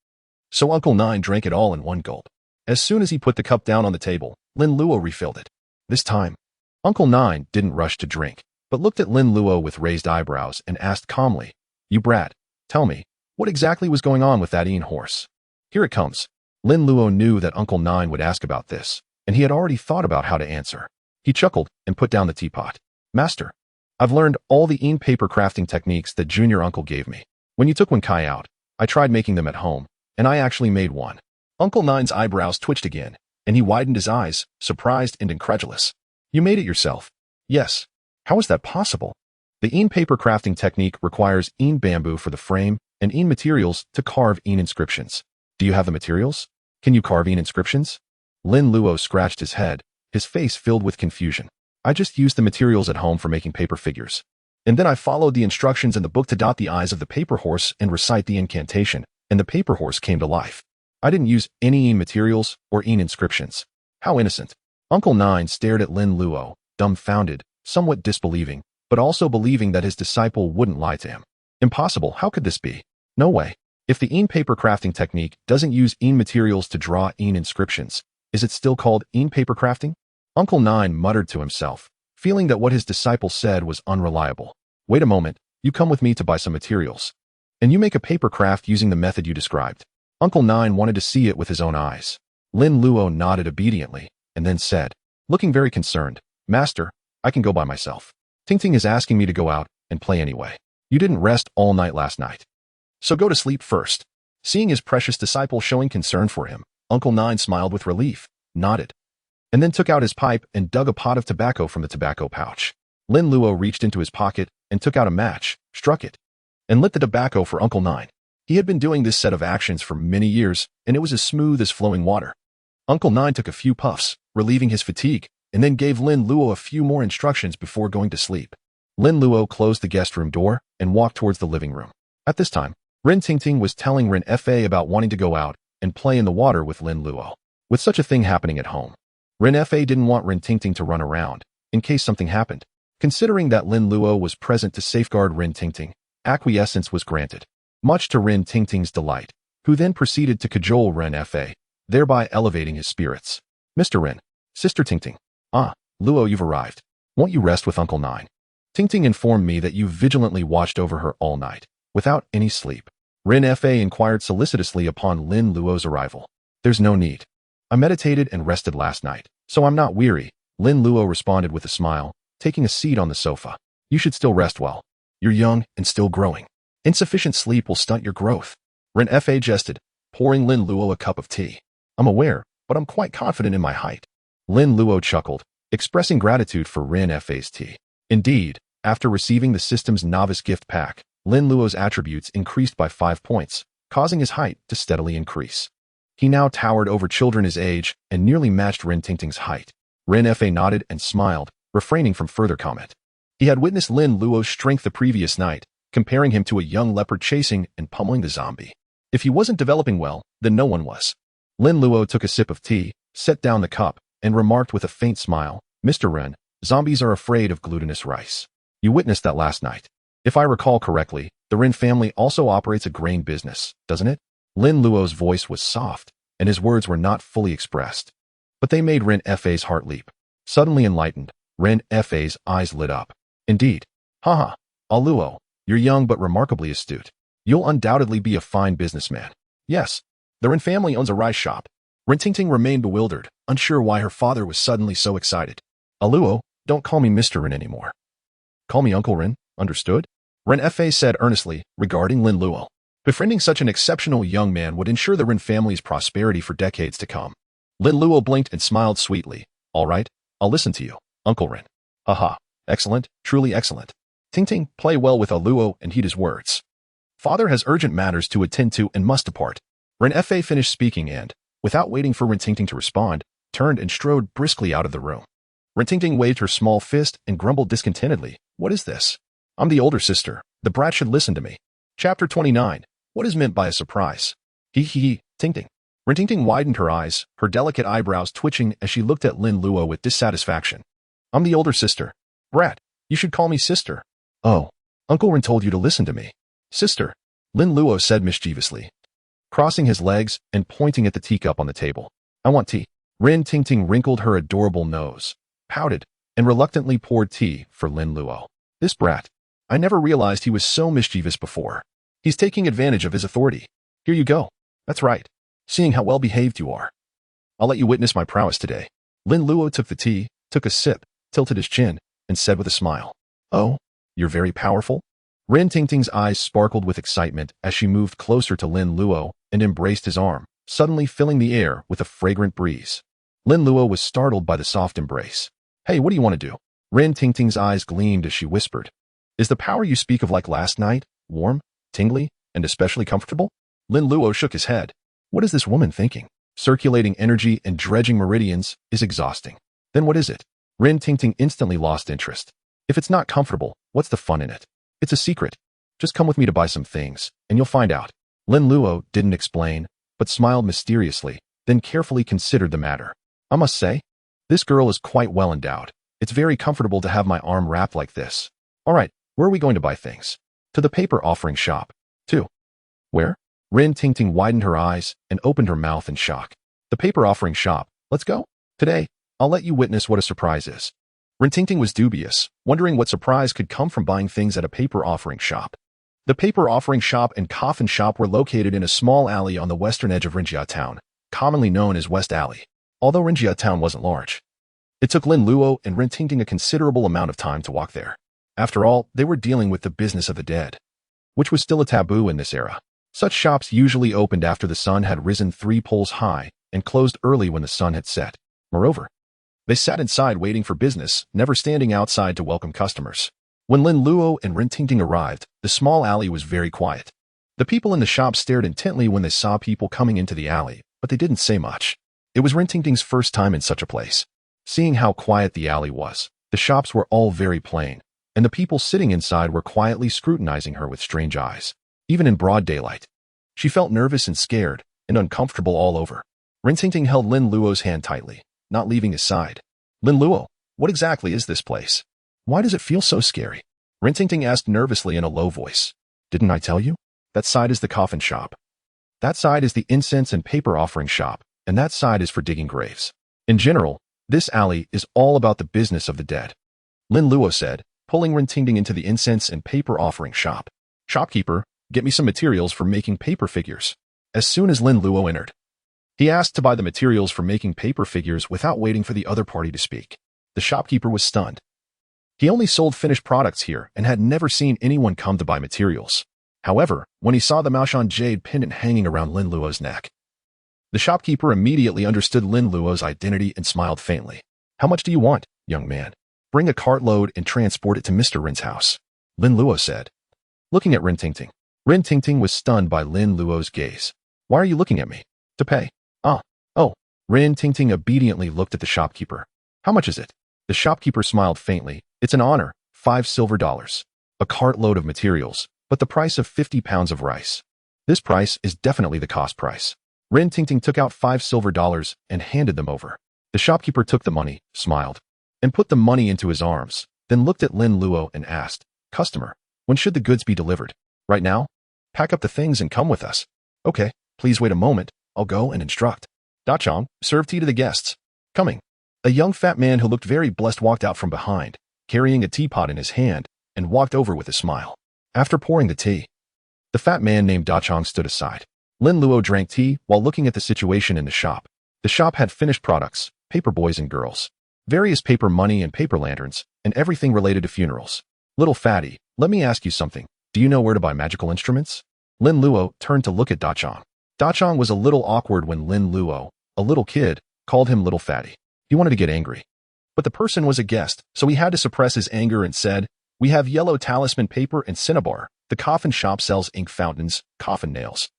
so Uncle Nine drank it all in one gulp. As soon as he put the cup down on the table, Lin Luo refilled it. This time, Uncle Nine didn't rush to drink, but looked at Lin Luo with raised eyebrows and asked calmly, "You brat, tell me, what exactly was going on with that Qian horse?" "Here it comes." Lin Luo knew that Uncle Nine would ask about this, and he had already thought about how to answer. He chuckled and put down the teapot. "Master, I've learned all the Qian paper crafting techniques that Junior Uncle gave me. When you took Wen Kai out, I tried making them at home, and I actually made one." Uncle Nine's eyebrows twitched again, and he widened his eyes, surprised and incredulous. "You made it yourself?" "Yes." "How is that possible?" "The Qian paper crafting technique requires Qian bamboo for the frame and Qian materials to carve Qian inscriptions. Do you have the materials? Can you carve Qian inscriptions?" Lin Luo scratched his head, his face filled with confusion. "I just used the materials at home for making paper figures. And then I followed the instructions in the book to dot the eyes of the paper horse and recite the incantation, and the paper horse came to life. I didn't use any Qian materials or Qian inscriptions." "How innocent." Uncle Nine stared at Lin Luo, dumbfounded, somewhat disbelieving, but also believing that his disciple wouldn't lie to him. "Impossible, how could this be? No way. If the Qian paper crafting technique doesn't use Qian materials to draw Qian inscriptions, is it still called Qian paper crafting?" Uncle Nine muttered to himself, feeling that what his disciple said was unreliable. "Wait a moment, you come with me to buy some materials. And you make a paper craft using the method you described." Uncle Nine wanted to see it with his own eyes. Lin Luo nodded obediently, and then said, looking very concerned, "Master, I can go by myself. Tingting is asking me to go out and play anyway. You didn't rest all night last night, so go to sleep first." Seeing his precious disciple showing concern for him, Uncle Nine smiled with relief, nodded, and then took out his pipe and dug a pot of tobacco from the tobacco pouch. Lin Luo reached into his pocket and took out a match, struck it, and lit the tobacco for Uncle Nine. He had been doing this set of actions for many years, and it was as smooth as flowing water. Uncle Nine took a few puffs, relieving his fatigue, and then gave Lin Luo a few more instructions before going to sleep. Lin Luo closed the guest room door and walked towards the living room. At this time, Ren Tingting was telling Ren Fa about wanting to go out and play in the water with Lin Luo. With such a thing happening at home, Ren Fa didn't want Ren Tingting to run around, in case something happened. Considering that Lin Luo was present to safeguard Ren Tingting, acquiescence was granted, much to Ren Tingting's delight, who then proceeded to cajole Ren Fa, thereby elevating his spirits. "Mr. Ren, Sister Tingting." "Ah, Luo, you've arrived. Won't you rest with Uncle Nine?" Tingting informed me that you vigilantly watched over her all night, without any sleep. Ren Fa inquired solicitously upon Lin Luo's arrival. "There's no need. I meditated and rested last night, so I'm not weary," Lin Luo responded with a smile, taking a seat on the sofa. "You should still rest well. You're young and still growing. Insufficient sleep will stunt your growth." Ren Fa jested, pouring Lin Luo a cup of tea. "I'm aware, but I'm quite confident in my height." Lin Luo chuckled, expressing gratitude for Ren Fa's tea. Indeed, after receiving the system's novice gift pack, Lin Luo's attributes increased by 5 points, causing his height to steadily increase. He now towered over children his age and nearly matched Ren Tingting's height. Ren Fa nodded and smiled, refraining from further comment. He had witnessed Lin Luo's strength the previous night, comparing him to a young leopard chasing and pummeling the zombie. If he wasn't developing well, then no one was. Lin Luo took a sip of tea, set down the cup, and remarked with a faint smile, "Mr. Ren, zombies are afraid of glutinous rice. You witnessed that last night. If I recall correctly, the Ren family also operates a grain business, doesn't it?" Lin Luo's voice was soft, and his words were not fully expressed, but they made Ren Fa's heart leap. Suddenly enlightened, Ren Fa's eyes lit up. "Indeed. Haha, Luo, you're young but remarkably astute. You'll undoubtedly be a fine businessman." "Yes, the Ren family owns a rice shop." Ren Tingting remained bewildered, unsure why her father was suddenly so excited. "Luo, don't call me Mr. Ren anymore. Call me Uncle Ren, understood?" Ren Fa said earnestly, regarding Lin Luo. Befriending such an exceptional young man would ensure the Ren family's prosperity for decades to come. Lin Luo blinked and smiled sweetly. "All right, I'll listen to you, Uncle Ren." "Haha, excellent, truly excellent. Tingting, play well with Luo and heed his words. Father has urgent matters to attend to and must depart." Ren Fa finished speaking and, without waiting for Ren Tingting to respond, turned and strode briskly out of the room. Ren Tingting waved her small fist and grumbled discontentedly, "What is this? I'm the older sister. The brat should listen to me." Chapter 29. What is meant by a surprise? Tingting. Ren Tingting widened her eyes, her delicate eyebrows twitching as she looked at Lin Luo with dissatisfaction. "I'm the older sister. Brat, you should call me sister." "Oh, Uncle Ren told you to listen to me." "Sister," Lin Luo said mischievously, crossing his legs and pointing at the teacup on the table. I want tea. Rin Tingting wrinkled her adorable nose, pouted, and reluctantly poured tea for Lin Luo. This brat. I never realized he was so mischievous before. He's taking advantage of his authority. Here you go. That's right. Seeing how well-behaved you are. I'll let you witness my prowess today. Lin Luo took the tea, took a sip, tilted his chin, and said with a smile, "Oh, you're very powerful?" Rin Tingting's eyes sparkled with excitement as she moved closer to Lin Luo and embraced his arm, suddenly filling the air with a fragrant breeze. Lin Luo was startled by the soft embrace. "Hey, what do you want to do?" Rin Tingting's eyes gleamed as she whispered, "Is the power you speak of like last night, warm, tingly, and especially comfortable?" Lin Luo shook his head. What is this woman thinking? Circulating energy and dredging meridians is exhausting. Then what is it? Rin Tingting instantly lost interest. If it's not comfortable, what's the fun in it? It's a secret. Just come with me to buy some things, and you'll find out. Lin Luo didn't explain, but smiled mysteriously, then carefully considered the matter. I must say, this girl is quite well endowed. It's very comfortable to have my arm wrapped like this. All right, where are we going to buy things? To the paper offering shop. To. Where? Rin Tingting widened her eyes and opened her mouth in shock. The paper offering shop. Let's go. Today, I'll let you witness what a surprise is. Rin Tingting was dubious, wondering what surprise could come from buying things at a paper offering shop. The paper offering shop and coffin shop were located in a small alley on the western edge of Rinjia Town, commonly known as West Alley. Although Rinjia Town wasn't large, it took Lin Luo and Rin Tingting a considerable amount of time to walk there. After all, they were dealing with the business of the dead, which was still a taboo in this era. Such shops usually opened after the sun had risen 3 poles high and closed early when the sun had set. Moreover, they sat inside waiting for business, never standing outside to welcome customers. When Lin Luo and Rin Tingting arrived, the small alley was very quiet. The people in the shop stared intently when they saw people coming into the alley, but they didn't say much. It was Rin Tingting's first time in such a place. Seeing how quiet the alley was, the shops were all very plain, and the people sitting inside were quietly scrutinizing her with strange eyes. Even in broad daylight, she felt nervous and scared and uncomfortable all over. Rin Tingting held Lin Luo's hand tightly, not leaving his side. "Lin Luo, what exactly is this place? Why does it feel so scary?" Rin Tingting asked nervously in a low voice. "Didn't I tell you? That side is the coffin shop. That side is the incense and paper offering shop, and that side is for digging graves. In general, this alley is all about the business of the dead," Lin Luo said, pulling Rin Tingting into the incense and paper offering shop. "Shopkeeper, get me some materials for making paper figures." As soon as Lin Luo entered, he asked to buy the materials for making paper figures without waiting for the other party to speak. The shopkeeper was stunned. He only sold finished products here and had never seen anyone come to buy materials. However, when he saw the Maoshan jade pendant hanging around Lin Luo's neck, the shopkeeper immediately understood Lin Luo's identity and smiled faintly. "How much do you want, young man?" "Bring a cartload and transport it to Mr. Rin's house," Lin Luo said, looking at Rin Tingting. Rin Tingting was stunned by Lin Luo's gaze. "Why are you looking at me?" "To pay." Oh. Rin Tingting obediently looked at the shopkeeper. "How much is it?" The shopkeeper smiled faintly. "It's an honor, $5 silver. A cartload of materials, but the price of 50 pounds of rice. This price is definitely the cost price." Rin Tingting took out $5 silver and handed them over. The shopkeeper took the money, smiled, and put the money into his arms, then looked at Lin Luo and asked, "Customer, when should the goods be delivered?" "Right now? Pack up the things and come with us." "Okay, please wait a moment. I'll go and instruct." "Dachong, serve tea to the guests." "Coming." A young fat man who looked very blessed walked out from behind, carrying a teapot in his hand, and walked over with a smile. After pouring the tea, the fat man named Dachong stood aside. Lin Luo drank tea while looking at the situation in the shop. The shop had finished products, paper boys and girls, various paper money and paper lanterns, and everything related to funerals. "Little fatty, let me ask you something. Do you know where to buy magical instruments?" Lin Luo turned to look at Dachong. Dachong was a little awkward when Lin Luo, a little kid, called him little fatty. He wanted to get angry, but the person was a guest, so he had to suppress his anger and said, "We have yellow talisman paper and cinnabar. The coffin shop sells ink fountains, coffin nails,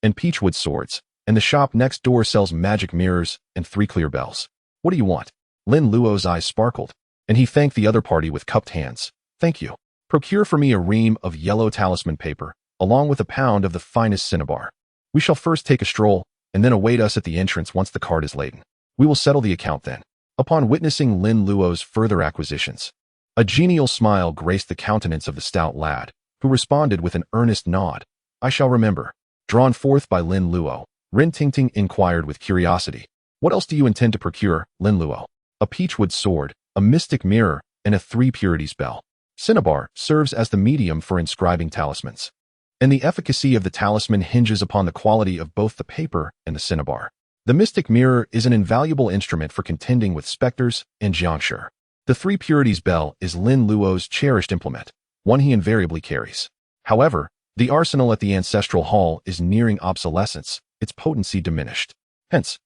and peachwood swords, and the shop next door sells magic mirrors and 3 clear bells. What do you want?" Lin Luo's eyes sparkled, and he thanked the other party with cupped hands. "Thank you. Procure for me a ream of yellow talisman paper, along with a pound of the finest cinnabar. We shall first take a stroll, and then await us at the entrance once the cart is laden. We will settle the account then." Upon witnessing Lin Luo's further acquisitions, a genial smile graced the countenance of the stout lad, who responded with an earnest nod. "I shall remember." Drawn forth by Lin Luo, Rin Tingting inquired with curiosity, What else do you intend to procure, Lin Luo? A peachwood sword, a mystic mirror, and a 3 purities bell. Cinnabar serves as the medium for inscribing talismans, and the efficacy of the talisman hinges upon the quality of both the paper and the cinnabar. The mystic mirror is an invaluable instrument for contending with specters and jiangshi. The 3 purities bell is Lin Luo's cherished implement, one he invariably carries. However, the arsenal at the ancestral hall is nearing obsolescence, its potency diminished. Hence,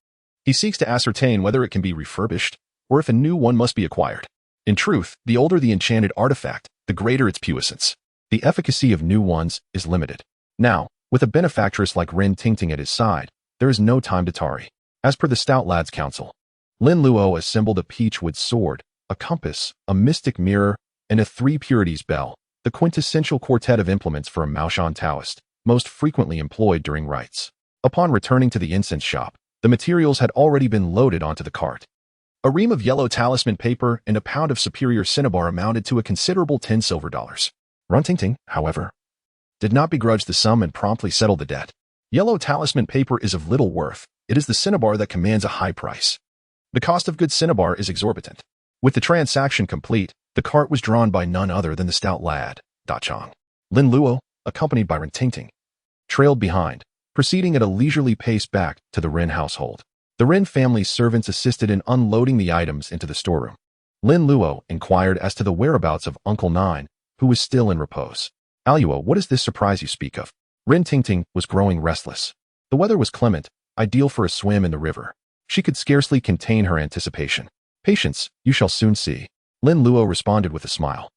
he seeks to ascertain whether it can be refurbished or if a new one must be acquired. In truth, the older the enchanted artifact, the greater its puissance. The efficacy of new ones is limited. Now, with a benefactress like Ren Tingting at his side, there is no time to tarry. As per the stout lad's counsel, Lin Luo assembled a peachwood sword, a compass, a mystic mirror, and a 3 purities bell, the quintessential quartet of implements for a Maoshan Taoist, most frequently employed during rites. Upon returning to the incense shop, the materials had already been loaded onto the cart. A ream of yellow talisman paper and a pound of superior cinnabar amounted to a considerable 10 silver dollars. Ren Tingting, however, did not begrudge the sum and promptly settled the debt. Yellow talisman paper is of little worth. It is the cinnabar that commands a high price. The cost of good cinnabar is exorbitant. With the transaction complete, the cart was drawn by none other than the stout lad, Da Chang. Lin Luo, accompanied by Ren Tingting, trailed behind, proceeding at a leisurely pace back to the Ren household. The Ren family's servants assisted in unloading the items into the storeroom. Lin Luo inquired as to the whereabouts of Uncle Nine, who was still in repose. Aluo, what is this surprise you speak of? Ren Tingting was growing restless. The weather was clement, ideal for a swim in the river. She could scarcely contain her anticipation. Patience, you shall soon see. Lin Luo responded with a smile.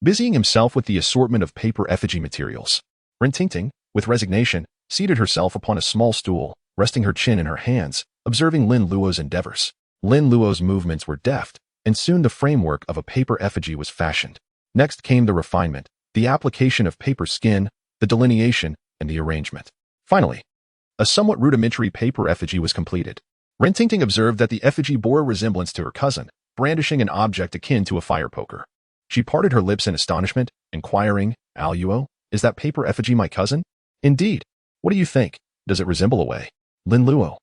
Busying himself with the assortment of paper effigy materials, Ren Tingting, with resignation, seated herself upon a small stool, resting her chin in her hands, observing Lin Luo's endeavors. Lin Luo's movements were deft, and soon the framework of a paper effigy was fashioned. Next came the refinement, the application of paper skin, the delineation, and the arrangement. Finally, a somewhat rudimentary paper effigy was completed. Ren Tingting observed that the effigy bore a resemblance to her cousin, brandishing an object akin to a fire poker. She parted her lips in astonishment, inquiring, Aluo, is that paper effigy my cousin? Indeed. What do you think? Does it resemble a way? Lin Luo,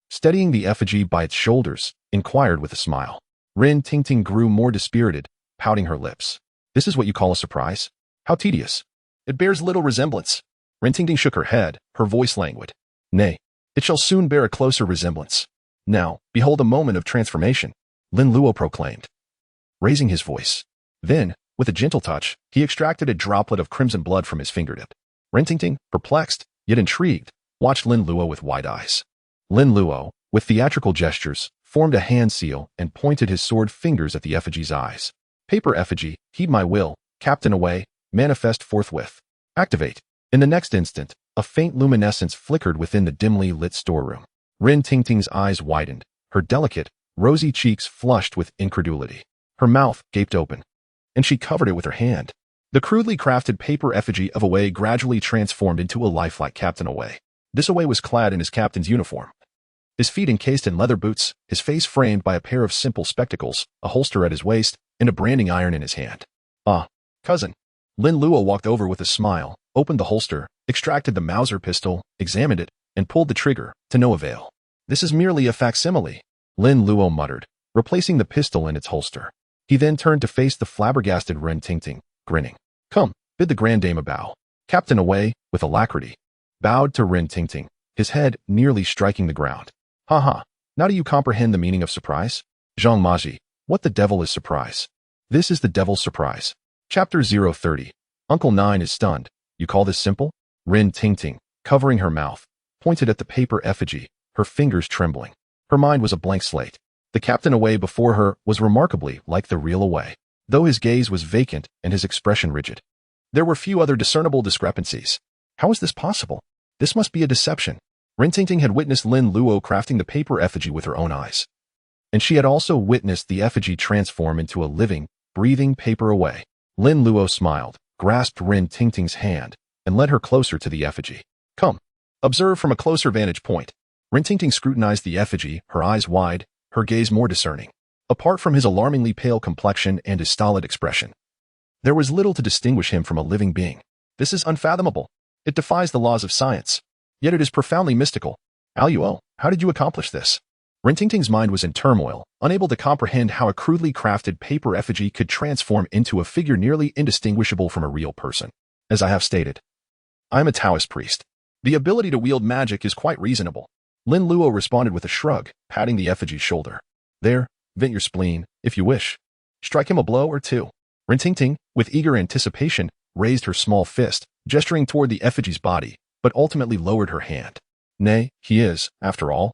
steadying the effigy by its shoulders, inquired with a smile. Ren Tingting grew more dispirited, pouting her lips. This is what you call a surprise? How tedious. It bears little resemblance. Ren Tingting shook her head, her voice languid. Nay, it shall soon bear a closer resemblance. Now, behold a moment of transformation, Lin Luo proclaimed, raising his voice. Then, with a gentle touch, he extracted a droplet of crimson blood from his fingertip. Ren Tingting, perplexed, yet intrigued, watched Lin Luo with wide eyes. Lin Luo, with theatrical gestures, formed a hand seal and pointed his sword fingers at the effigy's eyes. Paper effigy, heed my will, Captain away, manifest forthwith. Activate. In the next instant, a faint luminescence flickered within the dimly lit storeroom. Ren Tingting's eyes widened, her delicate, rosy cheeks flushed with incredulity. Her mouth gaped open, and she covered it with her hand. The crudely crafted paper effigy of Away gradually transformed into a lifelike Captain Away. This Away was clad in his captain's uniform, his feet encased in leather boots, his face framed by a pair of simple spectacles, a holster at his waist, and a branding iron in his hand. Ah, cousin. Lin Luo walked over with a smile, opened the holster, extracted the Mauser pistol, examined it, and pulled the trigger, to no avail. This is merely a facsimile, Lin Luo muttered, replacing the pistol in its holster. He then turned to face the flabbergasted Ren Tingting, grinning. Come, bid the grand dame a bow. Captain Away, with alacrity, bowed to Ren Tingting, his head nearly striking the ground. Ha ha, now do you comprehend the meaning of surprise? Zhang Maji, what the devil is surprise? This is the devil's surprise. Chapter 030. Uncle Nine is stunned. You call this simple? Ren Tingting, covering her mouth, pointed at the paper effigy, her fingers trembling. Her mind was a blank slate. The Captain Away before her was remarkably like the real Away, though his gaze was vacant and his expression rigid. There were few other discernible discrepancies. How is this possible? This must be a deception. Ren Tingting had witnessed Lin Luo crafting the paper effigy with her own eyes, and she had also witnessed the effigy transform into a living, breathing paper Away. Lin Luo smiled, grasped Ren Tingting's hand, and led her closer to the effigy. Come, observe from a closer vantage point. Ren Tingting scrutinized the effigy, her eyes wide, her gaze more discerning. Apart from his alarmingly pale complexion and his stolid expression, there was little to distinguish him from a living being. This is unfathomable. It defies the laws of science. Yet it is profoundly mystical. Aluo, how did you accomplish this? Rintingting's mind was in turmoil, unable to comprehend how a crudely crafted paper effigy could transform into a figure nearly indistinguishable from a real person. As I have stated, I am a Taoist priest. The ability to wield magic is quite reasonable. Lin Luo responded with a shrug, patting the effigy's shoulder. There, vent your spleen, if you wish. Strike him a blow or two. Rintingting, with eager anticipation, raised her small fist, gesturing toward the effigy's body, but ultimately lowered her hand. Nay, he is, after all,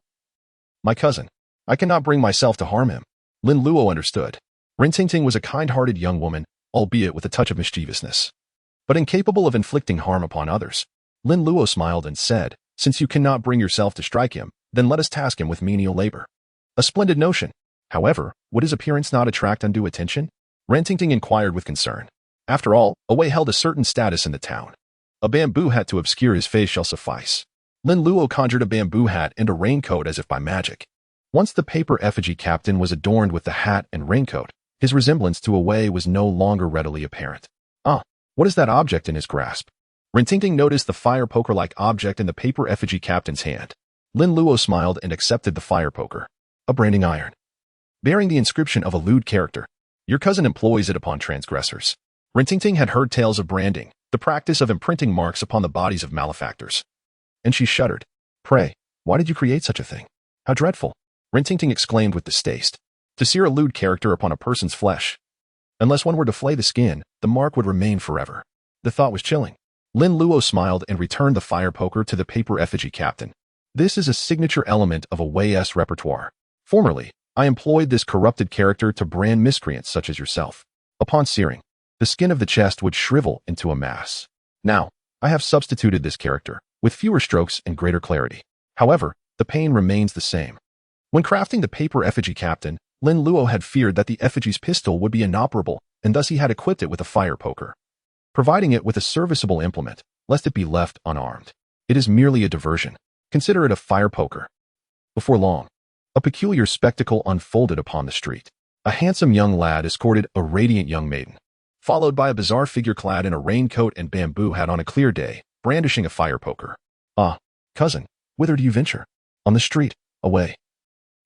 my cousin. I cannot bring myself to harm him. Lin Luo understood. Rintingting was a kind-hearted young woman, albeit with a touch of mischievousness, but incapable of inflicting harm upon others. Lin Luo smiled and said, since you cannot bring yourself to strike him, then let us task him with menial labor. A splendid notion. However, would his appearance not attract undue attention? Rintingting inquired with concern. After all, Awei held a certain status in the town. A bamboo hat to obscure his face shall suffice. Lin Luo conjured a bamboo hat and a raincoat as if by magic. Once the paper effigy captain was adorned with the hat and raincoat, his resemblance to Awei was no longer readily apparent. Ah, what is that object in his grasp? Rintingting noticed the fire poker-like object in the paper effigy captain's hand. Lin Luo smiled and accepted the fire poker. A branding iron, bearing the inscription of a lewd character. Your cousin employs it upon transgressors. Rintingting had heard tales of branding, the practice of imprinting marks upon the bodies of malefactors. And she shuddered. Pray, why did you create such a thing? How dreadful! Rintingting exclaimed with distaste. To sear a lewd character upon a person's flesh. Unless one were to flay the skin, the mark would remain forever. The thought was chilling. Lin Luo smiled and returned the fire poker to the paper effigy captain. This is a signature element of Awei's repertoire. Formerly, I employed this corrupted character to brand miscreants such as yourself. Upon searing, the skin of the chest would shrivel into a mass. Now, I have substituted this character, with fewer strokes and greater clarity. However, the pain remains the same. When crafting the paper effigy captain, Lin Luo had feared that the effigy's pistol would be inoperable, and thus he had equipped it with a fire poker, providing it with a serviceable implement, lest it be left unarmed. It is merely a diversion. Consider it a fire poker. Before long, a peculiar spectacle unfolded upon the street. A handsome young lad escorted a radiant young maiden, followed by a bizarre figure clad in a raincoat and bamboo hat on a clear day, brandishing a fire poker. Ah, cousin, whither do you venture? On the street, away.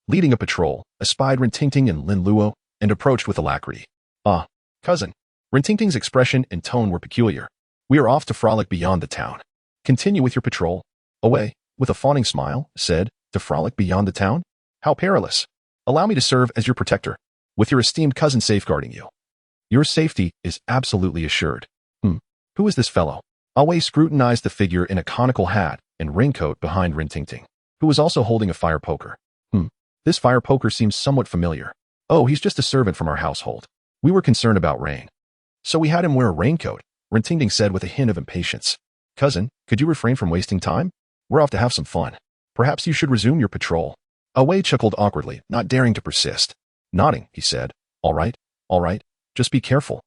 Leading a patrol, espied Rintingting and Lin Luo, and approached with alacrity. Ah, cousin. Rintingting's expression and tone were peculiar. We are off to frolic beyond the town. Continue with your patrol. Awei, with a fawning smile, said, to frolic beyond the town? How perilous. Allow me to serve as your protector, with your esteemed cousin safeguarding you. Your safety is absolutely assured. Who is this fellow? Awei scrutinized the figure in a conical hat and raincoat behind Rintingting, who was also holding a fire poker. This fire poker seems somewhat familiar. Oh, he's just a servant from our household. We were concerned about rain, so we had him wear a raincoat, Rintingting said with a hint of impatience. Cousin, could you refrain from wasting time? We're off to have some fun. Perhaps you should resume your patrol. Awei chuckled awkwardly, not daring to persist. Nodding, he said, all right, just be careful.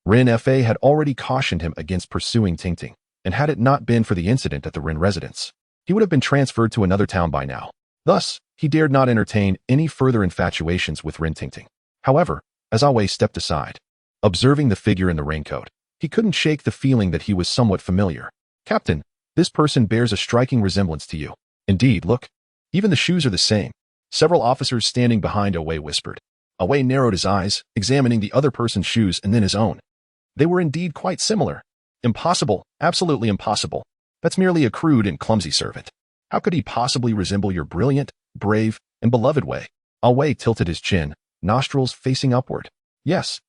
Rin Fa had already cautioned him against pursuing Tingting, and had it not been for the incident at the Rin residence, he would have been transferred to another town by now. Thus, he dared not entertain any further infatuations with Rintingting. However, as Awei stepped aside, observing the figure in the raincoat, he couldn't shake the feeling that he was somewhat familiar. Captain, this person bears a striking resemblance to you. Indeed, look. Even the shoes are the same. Several officers standing behind Awei whispered. Awei narrowed his eyes, examining the other person's shoes and then his own. They were indeed quite similar. Impossible, absolutely impossible. That's merely a crude and clumsy servant. How could he possibly resemble your brilliant, brave, and beloved Wei? Awei tilted his chin, nostrils facing upward. Yes,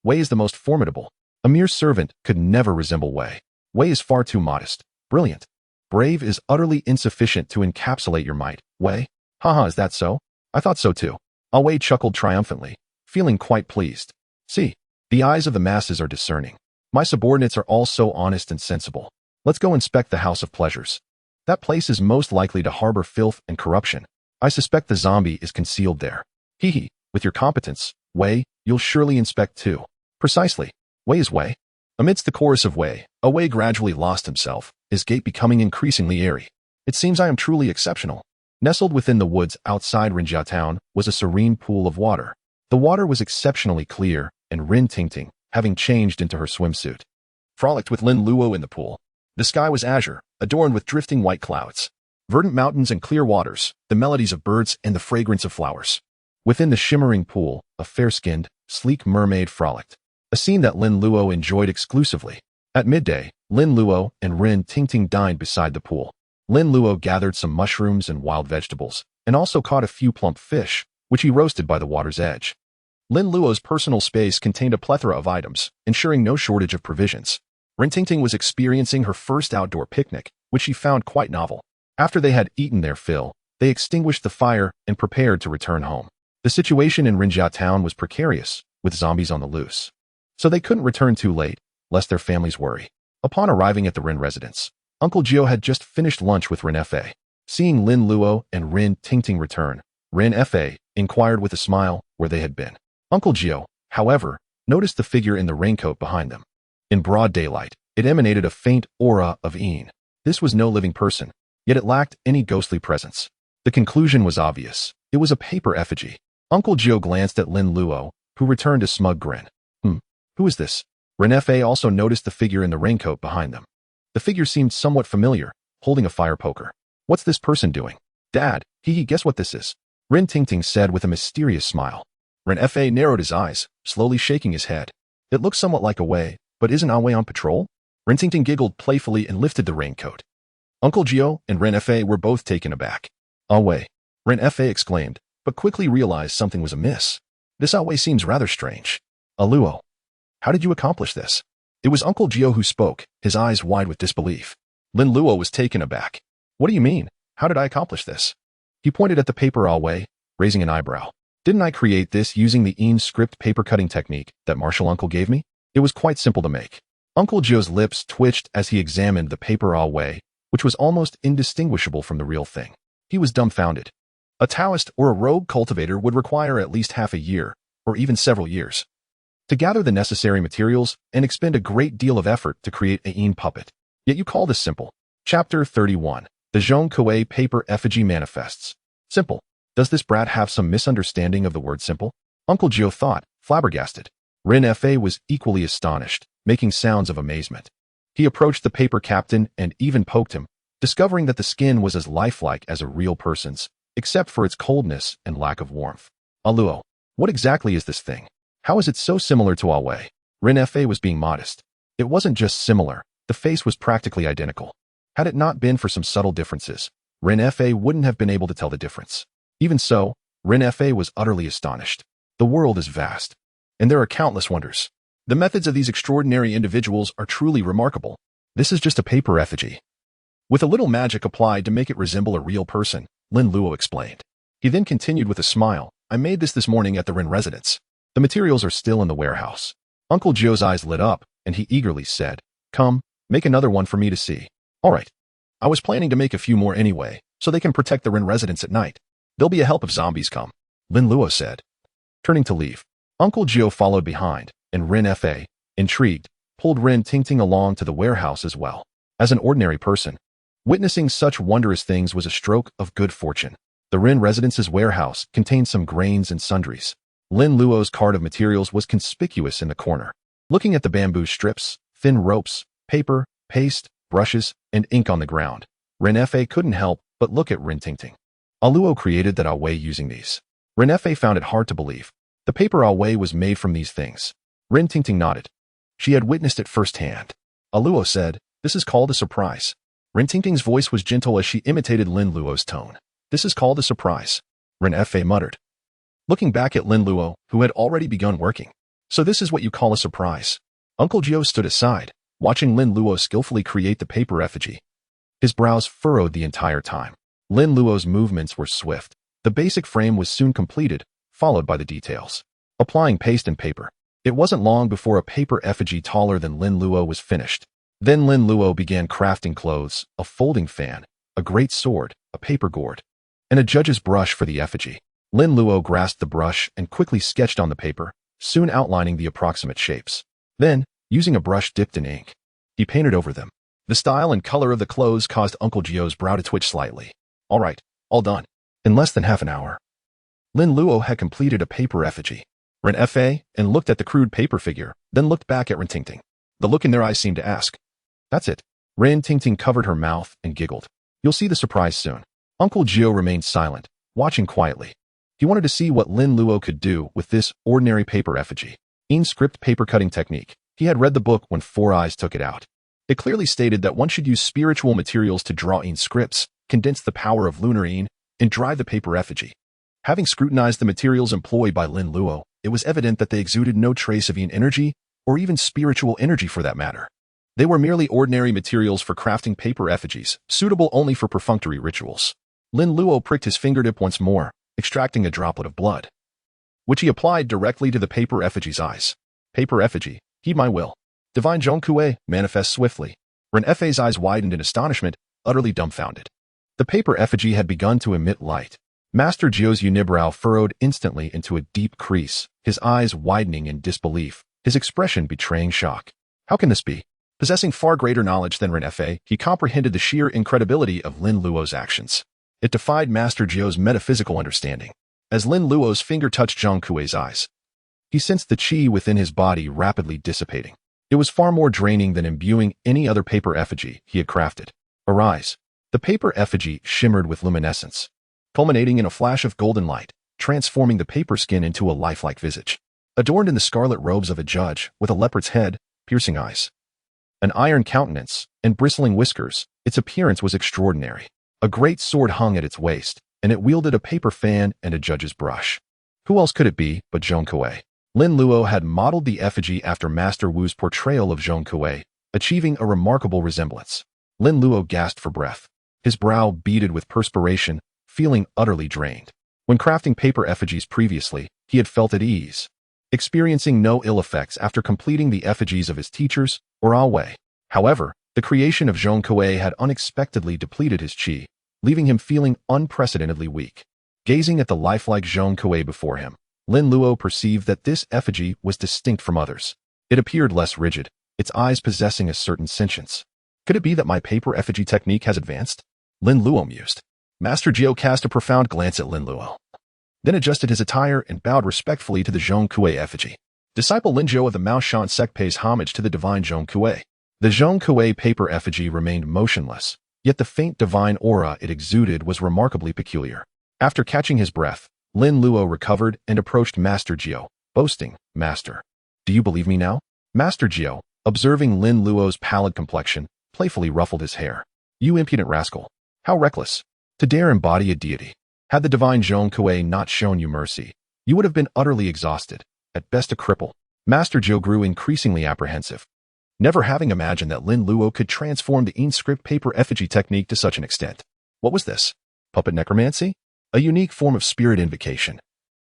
Wei is the most formidable. A mere servant could never resemble Wei. Wei is far too modest. Brilliant. Brave is utterly insufficient to encapsulate your might. Wei? Haha, is that so? I thought so too. Awei chuckled triumphantly, feeling quite pleased. See, the eyes of the masses are discerning. My subordinates are all so honest and sensible. Let's go inspect the House of Pleasures. That place is most likely to harbor filth and corruption. I suspect the zombie is concealed there. Hee, with your competence, Wei, you'll surely inspect too. Precisely. Wei is Wei. Amidst the chorus of Wei, Awei gradually lost himself, his gait becoming increasingly airy. It seems I am truly exceptional. Nestled within the woods outside Rinjiao town was a serene pool of water. The water was exceptionally clear, and Rintingting, having changed into her swimsuit, frolicked with Lin Luo in the pool. The sky was azure, adorned with drifting white clouds. Verdant mountains and clear waters, the melodies of birds and the fragrance of flowers. Within the shimmering pool, a fair-skinned, sleek mermaid frolicked, a scene that Lin Luo enjoyed exclusively. At midday, Lin Luo and Rin Tingting dined beside the pool. Lin Luo gathered some mushrooms and wild vegetables, and also caught a few plump fish, which he roasted by the water's edge. Lin Luo's personal space contained a plethora of items, ensuring no shortage of provisions. Rin Tingting was experiencing her first outdoor picnic, which she found quite novel. After they had eaten their fill, they extinguished the fire and prepared to return home. The situation in Rinjia town was precarious, with zombies on the loose. So they couldn't return too late, lest their families worry. Upon arriving at the Rin residence, Uncle Jiu had just finished lunch with Rin Fa. Seeing Lin Luo and Rin Tingting return, Rin Fa inquired with a smile where they had been. Uncle Jiu, however, noticed the figure in the raincoat behind them. In broad daylight, it emanated a faint aura of Yin. This was no living person, yet it lacked any ghostly presence. The conclusion was obvious. It was a paper effigy. Uncle Jiu glanced at Lin Luo, who returned a smug grin. Who is this? Rin Fa also noticed the figure in the raincoat behind them. The figure seemed somewhat familiar, holding a fire poker. What's this person doing? Dad, guess what this is? Rin Tingting said with a mysterious smile. Rin Fa narrowed his eyes, slowly shaking his head. It looks somewhat like Awei, but isn't Awei on patrol? Rin Tingting giggled playfully and lifted the raincoat. Uncle Jiu and Rin Fa were both taken aback. Awei, Rin Fa exclaimed, but quickly realized something was amiss. This Awei seems rather strange. Luo, how did you accomplish this? It was Uncle Jiu who spoke, his eyes wide with disbelief. Lin Luo was taken aback. What do you mean? How did I accomplish this? He pointed at the paper Awei, raising an eyebrow. Didn't I create this using the Yin script paper cutting technique that Martial Uncle gave me? It was quite simple to make. Uncle Jiu's lips twitched as he examined the paper Awei, which was almost indistinguishable from the real thing. He was dumbfounded. A Taoist or a rogue cultivator would require at least half a year, or even several years, to gather the necessary materials and expend a great deal of effort to create a Yin puppet. Yet you call this simple. Chapter 31. The Zhong Kuei Paper Effigy Manifests. Simple. Does this brat have some misunderstanding of the word simple? Uncle Jiu thought, flabbergasted. Rin Fa was equally astonished, making sounds of amazement. He approached the paper captain and even poked him, discovering that the skin was as lifelike as a real person's, except for its coldness and lack of warmth. Luo, what exactly is this thing? How is it so similar to Awei? Rin Fa was being modest. It wasn't just similar, the face was practically identical. Had it not been for some subtle differences, Rin Fa wouldn't have been able to tell the difference. Even so, Rin Fa was utterly astonished. The world is vast, and there are countless wonders. The methods of these extraordinary individuals are truly remarkable. This is just a paper effigy. With a little magic applied to make it resemble a real person, Lin Luo explained. He then continued with a smile, I made this morning at the Rin residence. The materials are still in the warehouse. Uncle Jiu's eyes lit up, and he eagerly said, Come, make another one for me to see. All right. I was planning to make a few more anyway, so they can protect the Rin residence at night. They'll be a help if zombies come, Lin Luo said. Turning to leave, Uncle Jiu followed behind, and Rin Fa, intrigued, pulled Rin Tingting along to the warehouse as well. As an ordinary person, witnessing such wondrous things was a stroke of good fortune. The Rin residence's warehouse contained some grains and sundries. Lin Luo's cart of materials was conspicuous in the corner. Looking at the bamboo strips, thin ropes, paper, paste, brushes, and ink on the ground, Rin Fa couldn't help but look at Rin Tingting. Luo created that Awei using these. Rin Fa found it hard to believe. The paper Awei was made from these things. Rin Tingting nodded. She had witnessed it firsthand. Luo said, This is called a surprise. Rin Tingting's voice was gentle as she imitated Lin Luo's tone. This is called a surprise. Rin Fa muttered, looking back at Lin Luo, who had already begun working. So this is what you call a surprise. Uncle Jiu stood aside, watching Lin Luo skillfully create the paper effigy. His brows furrowed the entire time. Lin Luo's movements were swift. The basic frame was soon completed, followed by the details. Applying paste and paper. It wasn't long before a paper effigy taller than Lin Luo was finished. Then Lin Luo began crafting clothes, a folding fan, a great sword, a paper gourd, and a judge's brush for the effigy. Lin Luo grasped the brush and quickly sketched on the paper, soon outlining the approximate shapes. Then, using a brush dipped in ink, he painted over them. The style and color of the clothes caused Uncle Jiu's brow to twitch slightly. All right, all done. In less than half an hour, Lin Luo had completed a paper effigy. Rin Fa and looked at the crude paper figure, then looked back at Rin Tingting. The look in their eyes seemed to ask, That's it. Rin Tingting covered her mouth and giggled. You'll see the surprise soon. Uncle Jiu remained silent, watching quietly. He wanted to see what Lin Luo could do with this ordinary paper effigy. Inscript paper cutting technique. He had read the book when Four Eyes took it out. It clearly stated that one should use spiritual materials to draw inscripts, condense the power of lunar yin, and drive the paper effigy. Having scrutinized the materials employed by Lin Luo, it was evident that they exuded no trace of yin energy, or even spiritual energy for that matter. They were merely ordinary materials for crafting paper effigies, suitable only for perfunctory rituals. Lin Luo pricked his fingertip once more, extracting a droplet of blood, which he applied directly to the paper effigy's eyes. Paper effigy, heed my will. Divine Zhongkue manifests swiftly. Ren Fei's eyes widened in astonishment, utterly dumbfounded. The paper effigy had begun to emit light. Master Jiu's unibrow furrowed instantly into a deep crease, his eyes widening in disbelief, his expression betraying shock. How can this be? Possessing far greater knowledge than Ren Fei, he comprehended the sheer incredibility of Lin Luo's actions. It defied Master Jiu's metaphysical understanding. As Lin Luo's finger touched Zhongkue's eyes, he sensed the qi within his body rapidly dissipating. It was far more draining than imbuing any other paper effigy he had crafted. Arise. The paper effigy shimmered with luminescence, culminating in a flash of golden light, transforming the paper skin into a lifelike visage. Adorned in the scarlet robes of a judge, with a leopard's head, piercing eyes, an iron countenance, and bristling whiskers, its appearance was extraordinary. A great sword hung at its waist, and it wielded a paper fan and a judge's brush. Who else could it be but Zhongkue? Lin Luo had modeled the effigy after Master Wu's portrayal of Zhongkue, achieving a remarkable resemblance. Lin Luo gasped for breath, his brow beaded with perspiration, feeling utterly drained. When crafting paper effigies previously, he had felt at ease, experiencing no ill effects after completing the effigies of his teachers or Wei. However, the creation of Zhongkue had unexpectedly depleted his qi, leaving him feeling unprecedentedly weak. Gazing at the lifelike Zhongkue before him, Lin Luo perceived that this effigy was distinct from others. It appeared less rigid, its eyes possessing a certain sentience. Could it be that my paper effigy technique has advanced? Lin Luo mused. Master Jiu cast a profound glance at Lin Luo, then adjusted his attire and bowed respectfully to the Zhongkue effigy. Disciple Lin Zhou of the Mao Shan sect pays homage to the divine Zhongkue. The Zhongkue paper effigy remained motionless, yet the faint divine aura it exuded was remarkably peculiar. After catching his breath, Lin Luo recovered and approached Master Jiu, boasting, "Master, do you believe me now?" Master Jiu, observing Lin Luo's pallid complexion, playfully ruffled his hair. "You impudent rascal! How reckless! To dare embody a deity! Had the divine Zhongkue not shown you mercy, you would have been utterly exhausted, at best a cripple." Master Jiu grew increasingly apprehensive, never having imagined that Lin Luo could transform the inscript paper effigy technique to such an extent. What was this? Puppet necromancy? A unique form of spirit invocation,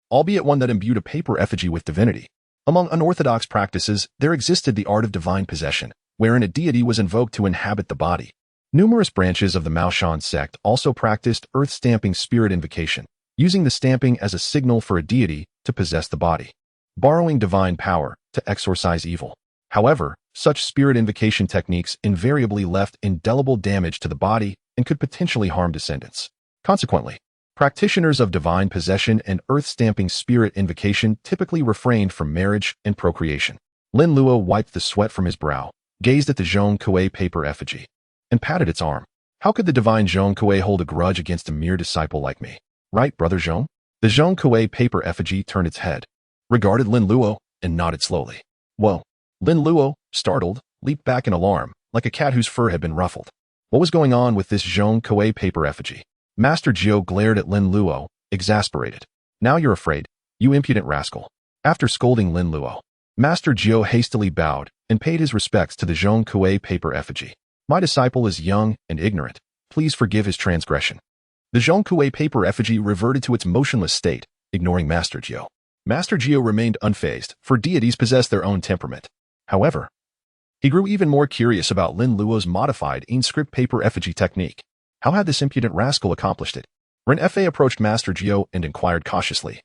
albeit one that imbued a paper effigy with divinity. Among unorthodox practices, there existed the art of divine possession, wherein a deity was invoked to inhabit the body. Numerous branches of the Mao Shan sect also practiced earth-stamping spirit invocation, using the stamping as a signal for a deity to possess the body, borrowing divine power to exorcise evil. However, such spirit invocation techniques invariably left indelible damage to the body and could potentially harm descendants. Consequently, practitioners of divine possession and earth-stamping spirit invocation typically refrained from marriage and procreation. Lin Luo wiped the sweat from his brow, gazed at the Zhongkue paper effigy, and patted its arm. How could the divine Zhongkue hold a grudge against a mere disciple like me? Right, brother Zhong? The Zhongkue paper effigy turned its head, regarded Lin Luo, and nodded slowly. Whoa! Lin Luo, startled, leaped back in alarm, like a cat whose fur had been ruffled. What was going on with this Zhongkue paper effigy? Master Jiu glared at Lin Luo, exasperated. Now you're afraid, you impudent rascal. After scolding Lin Luo, Master Jiu hastily bowed and paid his respects to the Zhongkue paper effigy. My disciple is young and ignorant. Please forgive his transgression. The Zhongkue paper effigy reverted to its motionless state, ignoring Master Jiu. Master Jiu remained unfazed, for deities possess their own temperament. However, he grew even more curious about Lin Luo's modified inscript paper effigy technique. How had this impudent rascal accomplished it? Ren Fei approached Master Jiu and inquired cautiously.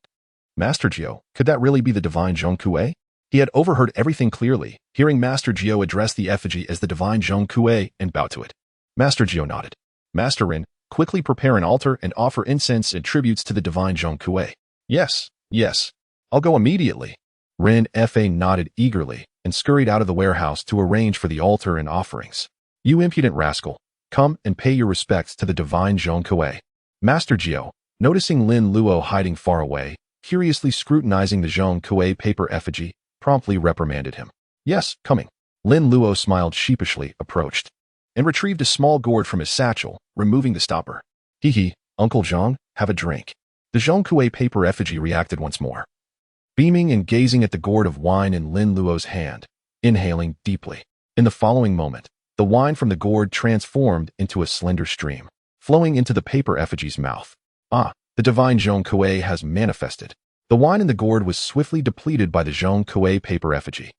Master Jiu, could that really be the divine Zhongkue? He had overheard everything clearly, hearing Master Jiu address the effigy as the divine Zhongkue and bow to it. Master Jiu nodded. Master Ren, quickly prepare an altar and offer incense and tributes to the divine Zhongkue. Yes, I'll go immediately. Ren Fei nodded eagerly and scurried out of the warehouse to arrange for the altar and offerings. You impudent rascal, Come and pay your respects to the divine Zhong Kuei. Master Jiu, noticing Lin Luo hiding far away, curiously scrutinizing the Zhong Kuei paper effigy, promptly reprimanded him. Yes, coming. Lin Luo smiled sheepishly, approached, and retrieved a small gourd from his satchel, removing the stopper. He, Uncle Zhong, have a drink. The Zhong Kuei paper effigy reacted once more, beaming and gazing at the gourd of wine in Lin Luo's hand, inhaling deeply. In the following moment, the wine from the gourd transformed into a slender stream, flowing into the paper effigy's mouth. Ah, the divine Zhong Kuei has manifested. The wine in the gourd was swiftly depleted by the Zhong Kuei paper effigy.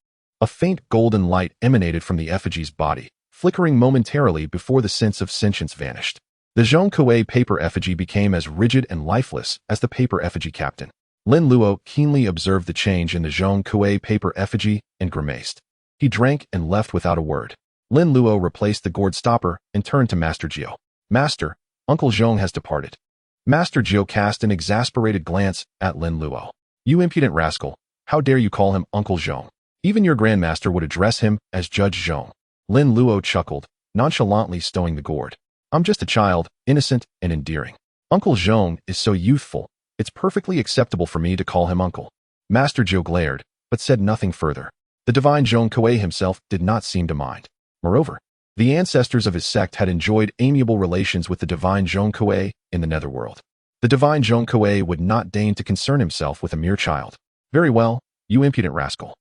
A faint golden light emanated from the effigy's body, flickering momentarily before the sense of sentience vanished. The Zhong Kuei paper effigy became as rigid and lifeless as the paper effigy captain. Lin Luo keenly observed the change in the Zhong Kuei paper effigy and grimaced. He drank and left without a word. Lin Luo replaced the gourd stopper and turned to Master Jiu. Master, Uncle Zhong has departed. Master Jiu cast an exasperated glance at Lin Luo. You impudent rascal, how dare you call him Uncle Zhong? Even your grandmaster would address him as Judge Zhong. Lin Luo chuckled, nonchalantly stowing the gourd. I'm just a child, innocent and endearing. Uncle Zhong is so youthful, it's perfectly acceptable for me to call him uncle. Master Jiu glared, but said nothing further. The divine Zhong Kuei himself did not seem to mind. Moreover, the ancestors of his sect had enjoyed amiable relations with the divine Zhong Kuei in the netherworld. The divine Zhong Kuei would not deign to concern himself with a mere child. Very well, you impudent rascal.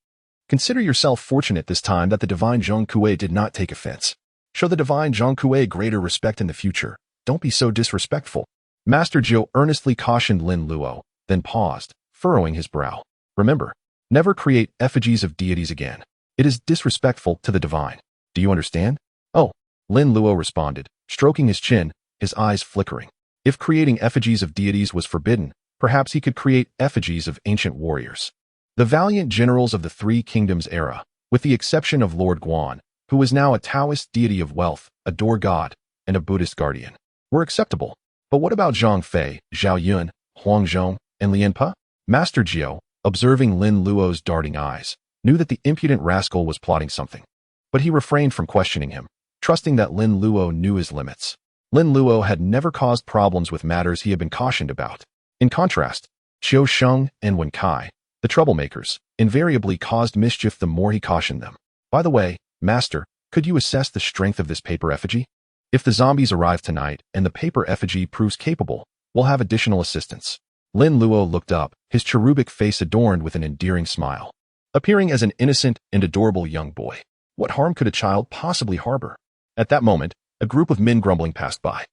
Consider yourself fortunate this time that the divine Zhong Kuei did not take offense. Show the divine Zhong Kuei greater respect in the future. Don't be so disrespectful. Master Jiu earnestly cautioned Lin Luo, then paused, furrowing his brow. Remember, never create effigies of deities again. It is disrespectful to the divine. Do you understand? Oh, Lin Luo responded, stroking his chin, his eyes flickering. If creating effigies of deities was forbidden, perhaps he could create effigies of ancient warriors. The valiant generals of the Three Kingdoms era, with the exception of Lord Guan, who was now a Taoist deity of wealth, a door god, and a Buddhist guardian, were acceptable. But what about Zhang Fei, Zhao Yun, Huang Zhong, and Lian Pa? Master Jiu, observing Lin Luo's darting eyes, knew that the impudent rascal was plotting something. But he refrained from questioning him, trusting that Lin Luo knew his limits. Lin Luo had never caused problems with matters he had been cautioned about. In contrast, Qiu Sheng and Wen Kai, the troublemakers, invariably caused mischief the more he cautioned them. By the way, Master, could you assess the strength of this paper effigy? If the zombies arrive tonight and the paper effigy proves capable, we'll have additional assistance. Lin Luo looked up, his cherubic face adorned with an endearing smile. Appearing as an innocent and adorable young boy, what harm could a child possibly harbor? At that moment, a group of men grumbling passed by.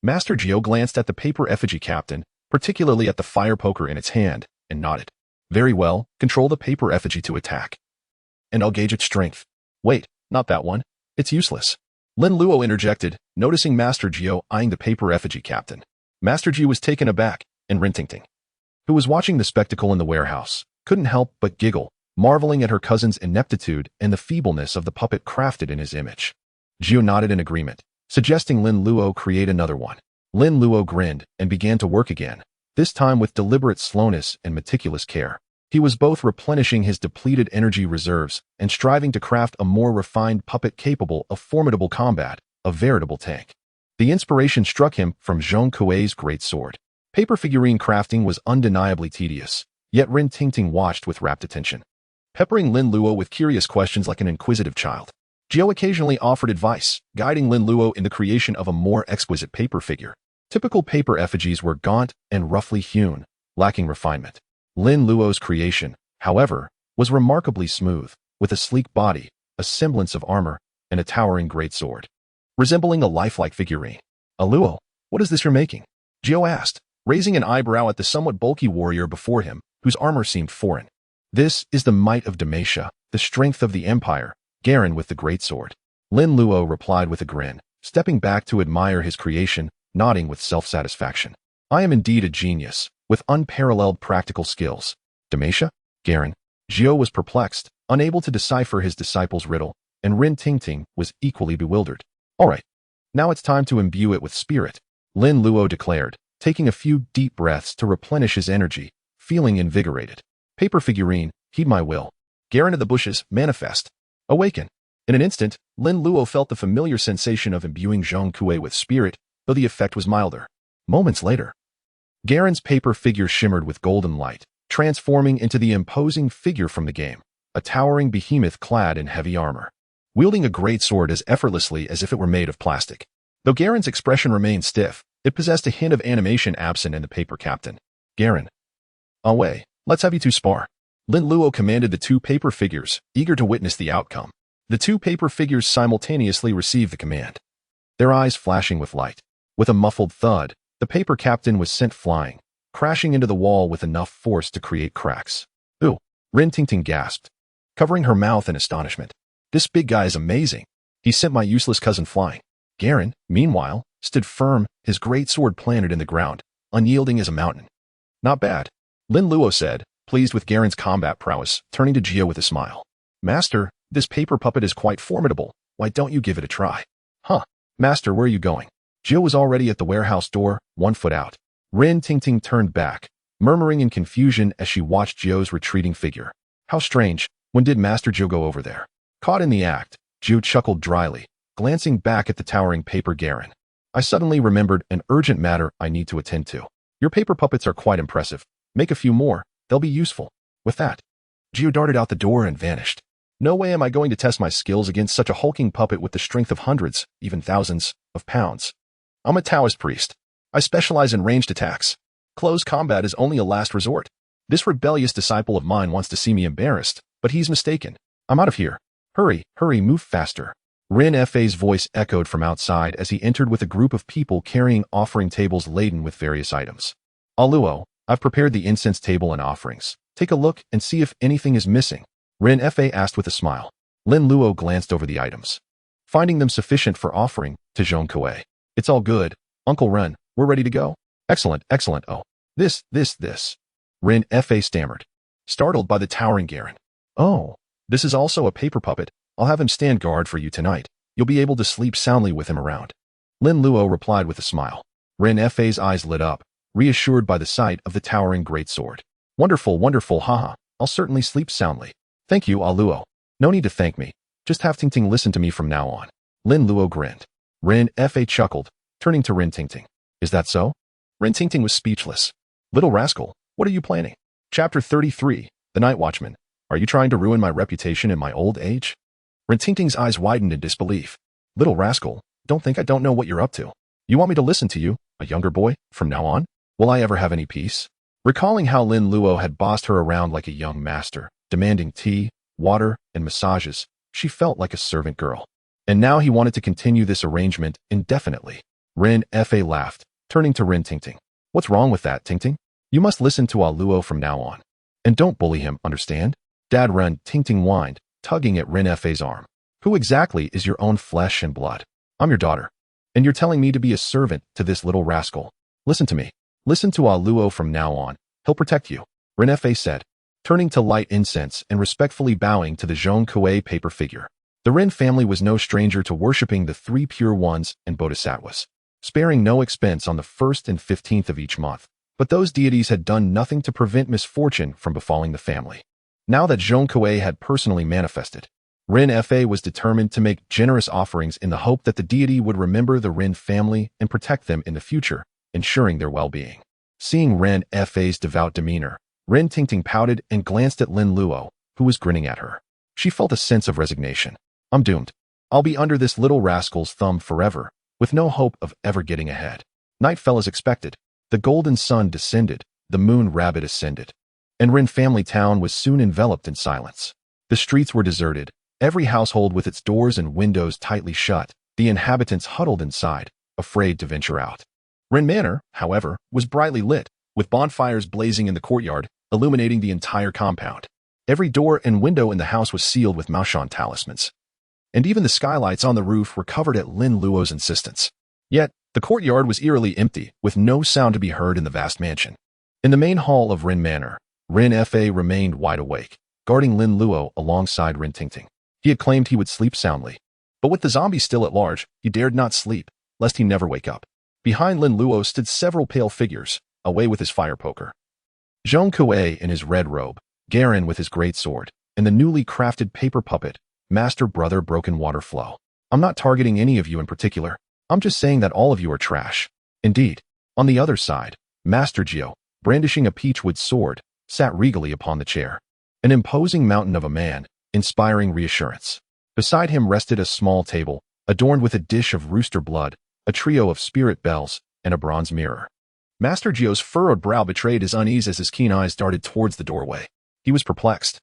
Master Jiu glanced at the paper effigy captain, particularly at the fire poker in its hand, and nodded. Very well, control the paper effigy to attack. And I'll gauge its strength. Wait, not that one. It's useless. Lin Luo interjected, noticing Master Jiu eyeing the paper effigy captain. Master Jiu was taken aback, and Rin Tingting, who was watching the spectacle in the warehouse, couldn't help but giggle, marveling at her cousin's ineptitude and the feebleness of the puppet crafted in his image. Jiu nodded in agreement, suggesting Lin Luo create another one. Lin Luo grinned and began to work again, this time with deliberate slowness and meticulous care. He was both replenishing his depleted energy reserves and striving to craft a more refined puppet capable of formidable combat, a veritable tank. The inspiration struck him from Zhong Kuei's great sword. Paper figurine crafting was undeniably tedious, yet Rin Tingting watched with rapt attention, peppering Lin Luo with curious questions like an inquisitive child. Jiu occasionally offered advice, guiding Lin Luo in the creation of a more exquisite paper figure. Typical paper effigies were gaunt and roughly hewn, lacking refinement. Lin Luo's creation, however, was remarkably smooth, with a sleek body, a semblance of armor, and a towering greatsword, resembling a lifelike figurine. Luo, what is this you're making? Jiu asked, raising an eyebrow at the somewhat bulky warrior before him, whose armor seemed foreign. This is the might of Dalmatia, the strength of the empire, Garen with the greatsword. Lin Luo replied with a grin, stepping back to admire his creation, nodding with self-satisfaction. I am indeed a genius, with unparalleled practical skills. Dalmatia? Garen? Jiu was perplexed, unable to decipher his disciple's riddle, and Rin Tingting was equally bewildered. All right, now it's time to imbue it with spirit, Lin Luo declared, taking a few deep breaths to replenish his energy, feeling invigorated. Paper figurine, heed my will. Garen of the bushes, manifest. Awaken. In an instant, Lin Luo felt the familiar sensation of imbuing Zhong Kui with spirit, though the effect was milder. Moments later, Garen's paper figure shimmered with golden light, transforming into the imposing figure from the game, a towering behemoth clad in heavy armor, wielding a great sword as effortlessly as if it were made of plastic. Though Garen's expression remained stiff, it possessed a hint of animation absent in the paper captain. Garen. Away, let's have you two spar. Lin Luo commanded the two paper figures, eager to witness the outcome. The two paper figures simultaneously received the command, their eyes flashing with light. With a muffled thud, the paper captain was sent flying, crashing into the wall with enough force to create cracks. Ooh, Rin Tingting gasped, covering her mouth in astonishment. This big guy is amazing. He sent my useless cousin flying. Garen, meanwhile, stood firm, his great sword planted in the ground, unyielding as a mountain. Not bad, Lin Luo said, pleased with Garen's combat prowess, turning to Jiu with a smile. Master, this paper puppet is quite formidable. Why don't you give it a try? Huh. Master, where are you going? Jiu was already at the warehouse door, 1 foot out. Rin Tingting turned back, murmuring in confusion as she watched Jiu's retreating figure. How strange, when did Master Jiu go over there? Caught in the act, Jiu chuckled dryly, glancing back at the towering paper Garen. I suddenly remembered an urgent matter I need to attend to. Your paper puppets are quite impressive. Make a few more, they'll be useful. With that, Jiu darted out the door and vanished. No way am I going to test my skills against such a hulking puppet with the strength of hundreds, even thousands, of pounds. I'm a Taoist priest. I specialize in ranged attacks. Close combat is only a last resort. This rebellious disciple of mine wants to see me embarrassed, but he's mistaken. I'm out of here. Hurry, hurry, move faster. Rin Fa's voice echoed from outside as he entered with a group of people carrying offering tables laden with various items. Luo, I've prepared the incense table and offerings. Take a look and see if anything is missing. Rin Fa asked with a smile. Lin Luo glanced over the items, finding them sufficient for offering to Zhong Kui. It's all good. Uncle Ren, we're ready to go. Excellent, excellent. Oh, this. Rin Fa stammered, startled by the towering Garen. Oh, this is also a paper puppet. I'll have him stand guard for you tonight. You'll be able to sleep soundly with him around. Lin Luo replied with a smile. Rin Fa's eyes lit up, reassured by the sight of the towering greatsword. Wonderful, wonderful, haha. I'll certainly sleep soundly. Thank you, Luo. No need to thank me. Just have Tingting listen to me from now on. Lin Luo grinned. Rin Fa chuckled, turning to Rin Tingting. Is that so? Rin Tingting was speechless. Little rascal, what are you planning? Chapter 33, The Night Watchman. Are you trying to ruin my reputation in my old age? Rin Tingting's eyes widened in disbelief. Little rascal, don't think I don't know what you're up to. You want me to listen to you, a younger boy, from now on? Will I ever have any peace? Recalling how Lin Luo had bossed her around like a young master, demanding tea, water, and massages, she felt like a servant girl. And now he wanted to continue this arrangement indefinitely. Rin Fa laughed, turning to Rin Tingting. What's wrong with that, Tingting? You must listen to Luo from now on. And don't bully him, understand? Dad Rin Tingting whined, tugging at Rin Fa's arm. Who exactly is your own flesh and blood? I'm your daughter. And you're telling me to be a servant to this little rascal. Listen to me. Listen to Luo from now on. He'll protect you. Rin Fa said, turning to light incense and respectfully bowing to the Zhong Kui paper figure. The Rin family was no stranger to worshipping the 3 pure ones and bodhisattvas, sparing no expense on the 1st and 15th of each month. But those deities had done nothing to prevent misfortune from befalling the family. Now that Zhong Kui had personally manifested, Rin Fa was determined to make generous offerings in the hope that the deity would remember the Rin family and protect them in the future, ensuring their well-being. Seeing Rin Fa's devout demeanor, Rin Tingting pouted and glanced at Lin Luo, who was grinning at her. She felt a sense of resignation. I'm doomed. I'll be under this little rascal's thumb forever, with no hope of ever getting ahead. Night fell as expected. The golden sun descended, the moon rabbit ascended, and Rin family town was soon enveloped in silence. The streets were deserted, every household with its doors and windows tightly shut, the inhabitants huddled inside, afraid to venture out. Rin Manor, however, was brightly lit, with bonfires blazing in the courtyard, illuminating the entire compound. Every door and window in the house was sealed with Tongtian Talismans, and even the skylights on the roof were covered at Lin Luo's insistence. Yet, the courtyard was eerily empty, with no sound to be heard in the vast mansion. In the main hall of Rin Manor, Rin Fa remained wide awake, guarding Lin Luo alongside Rin Tingting. He had claimed he would sleep soundly, but with the zombies still at large, he dared not sleep, lest he never wake up. Behind Lin Luo stood several pale figures, away with his fire poker. Zhong Kui in his red robe, Garen with his great sword, and the newly crafted paper puppet, Master Brother Broken Water Flow. I'm not targeting any of you in particular. I'm just saying that all of you are trash. Indeed. On the other side, Master Jiu, brandishing a peachwood sword, sat regally upon the chair. An imposing mountain of a man, inspiring reassurance. Beside him rested a small table, adorned with a dish of rooster blood, a trio of spirit bells, and a bronze mirror. Master Jiu's furrowed brow betrayed his unease as his keen eyes darted towards the doorway. He was perplexed.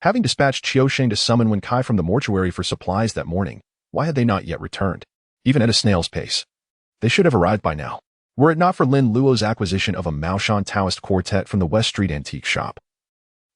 Having dispatched Qian He to summon Wen Kai from the mortuary for supplies that morning, why had they not yet returned? Even at a snail's pace. They should have arrived by now, were it not for Lin Luo's acquisition of a Maoshan Taoist quartet from the West Street antique shop.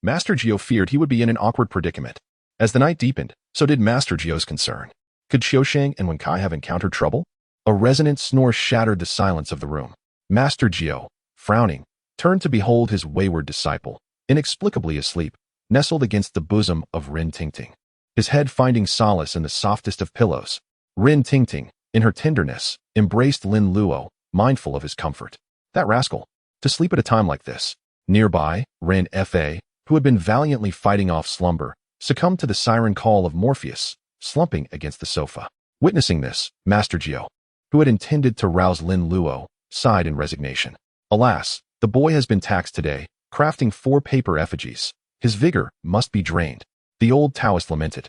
Master Jiu feared he would be in an awkward predicament. As the night deepened, so did Master Jiu's concern. Could Qian and Wen Kai have encountered trouble? A resonant snore shattered the silence of the room. Master Jiu, frowning, turned to behold his wayward disciple, inexplicably asleep, nestled against the bosom of Rin Tingting, his head finding solace in the softest of pillows. Rin Tingting, in her tenderness, embraced Lin Luo, mindful of his comfort. That rascal, to sleep at a time like this. Nearby, Rin Fa, who had been valiantly fighting off slumber, succumbed to the siren call of Morpheus, slumping against the sofa. Witnessing this, Master Jiu, who had intended to rouse Lin Luo, sighed in resignation. Alas, the boy has been taxed today, crafting 4 paper effigies. His vigor must be drained. The old Taoist lamented.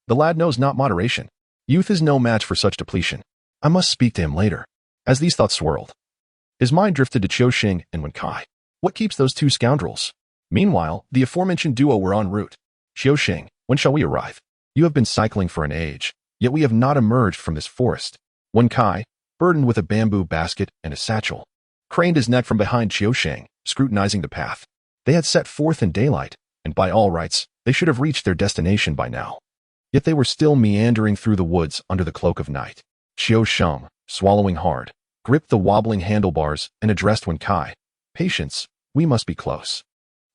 The lad knows not moderation. Youth is no match for such depletion. I must speak to him later. As these thoughts swirled, his mind drifted to Qian and Wen Kai. What keeps those two scoundrels? Meanwhile, the aforementioned duo were en route. Qian, when shall we arrive? You have been cycling for an age, yet we have not emerged from this forest. Wen Kai, burdened with a bamboo basket and a satchel, craned his neck from behind Qian, scrutinizing the path. They had set forth in daylight, and by all rights, they should have reached their destination by now. Yet they were still meandering through the woods under the cloak of night. Qian, swallowing hard, gripped the wobbling handlebars and addressed Wen Kai. Patience, we must be close.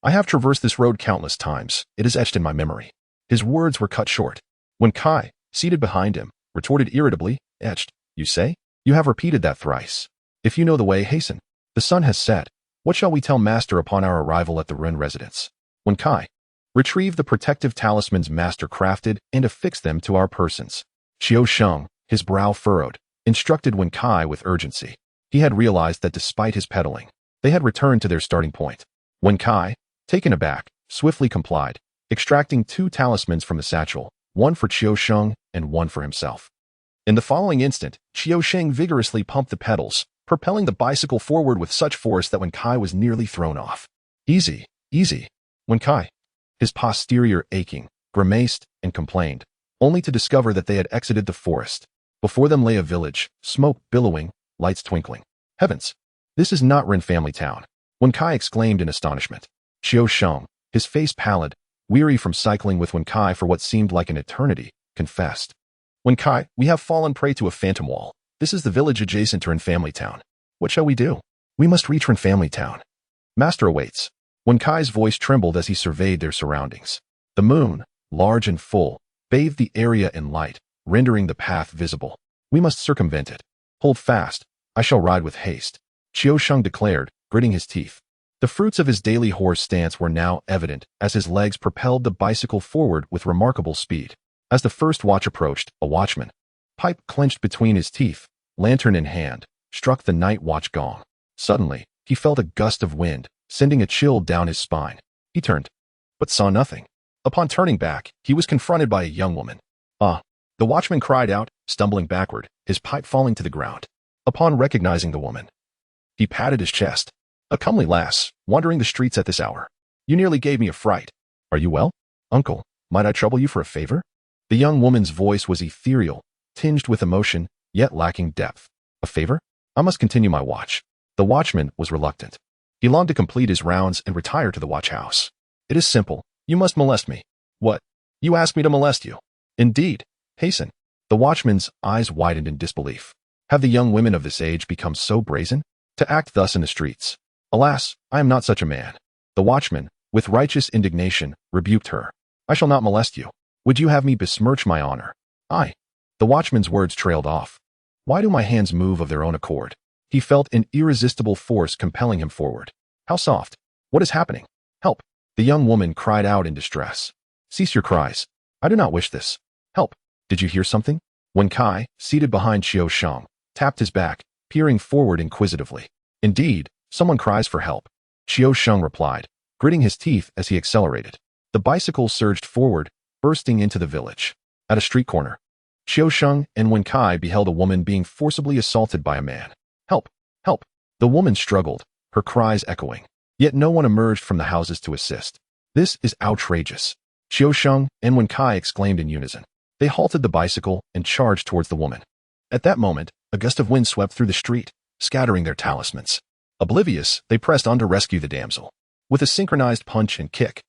I have traversed this road countless times. It is etched in my memory. His words were cut short. Wen Kai, seated behind him, retorted irritably, etched, you say? You have repeated that thrice. If you know the way, hasten. The sun has set. What shall we tell Master upon our arrival at the Ren residence? Wen Kai, retrieve the protective talismans Master crafted and affix them to our persons. Qian, his brow furrowed, instructed Wen Kai with urgency. He had realized that despite his peddling, they had returned to their starting point. Wen Kai, taken aback, swiftly complied, extracting 2 talismans from the satchel, one for Qian and one for himself. In the following instant, Qian vigorously pumped the pedals, propelling the bicycle forward with such force that Wen Kai was nearly thrown off. Easy, easy. Wen Kai, his posterior aching, grimaced and complained, only to discover that they had exited the forest. Before them lay a village, smoke billowing, lights twinkling. Heavens! This is not Ren family town. Wen Kai exclaimed in astonishment. Qian, his face pallid, weary from cycling with Wen Kai for what seemed like an eternity, confessed. Wen Kai, we have fallen prey to a phantom wall. This is the village adjacent to Ren family town. What shall we do? We must reach Ren family town. Master awaits. Wen Kai's voice trembled as he surveyed their surroundings. The moon, large and full, bathed the area in light, rendering the path visible. We must circumvent it. Hold fast. I shall ride with haste. Qian declared, gritting his teeth. The fruits of his daily horse stance were now evident as his legs propelled the bicycle forward with remarkable speed. As the first watch approached, a watchman, pipe clenched between his teeth, lantern in hand, struck the night watch gong. Suddenly, he felt a gust of wind, sending a chill down his spine. He turned, but saw nothing. Upon turning back, he was confronted by a young woman. Ah! The watchman cried out, stumbling backward, his pipe falling to the ground. Upon recognizing the woman, he patted his chest. A comely lass, wandering the streets at this hour. You nearly gave me a fright. Are you well? Uncle, might I trouble you for a favor? The young woman's voice was ethereal, tinged with emotion, yet lacking depth. A favor? I must continue my watch. The watchman was reluctant. He longed to complete his rounds and retire to the watch house. It is simple. You must molest me. What? You ask me to molest you? Indeed. Hasten. The watchman's eyes widened in disbelief. Have the young women of this age become so brazen? To act thus in the streets? Alas, I am not such a man. The watchman, with righteous indignation, rebuked her. I shall not molest you. Would you have me besmirch my honor? I. The watchman's words trailed off. Why do my hands move of their own accord? He felt an irresistible force compelling him forward. How soft. What is happening? Help. The young woman cried out in distress. Cease your cries. I do not wish this. Help! Did you hear something? Wen Kai, seated behind Qiu Sheng, tapped his back, peering forward inquisitively. Indeed, someone cries for help. Qiu Sheng replied, gritting his teeth as he accelerated. The bicycle surged forward, bursting into the village. At a street corner, Qiu Sheng and Wen Kai beheld a woman being forcibly assaulted by a man. Help! Help! The woman struggled, her cries echoing. Yet no one emerged from the houses to assist. This is outrageous. Qiu Sheng and Wen Kai exclaimed in unison. They halted the bicycle and charged towards the woman. At that moment, a gust of wind swept through the street, scattering their talismans. Oblivious, they pressed on to rescue the damsel. With a synchronized punch and kick,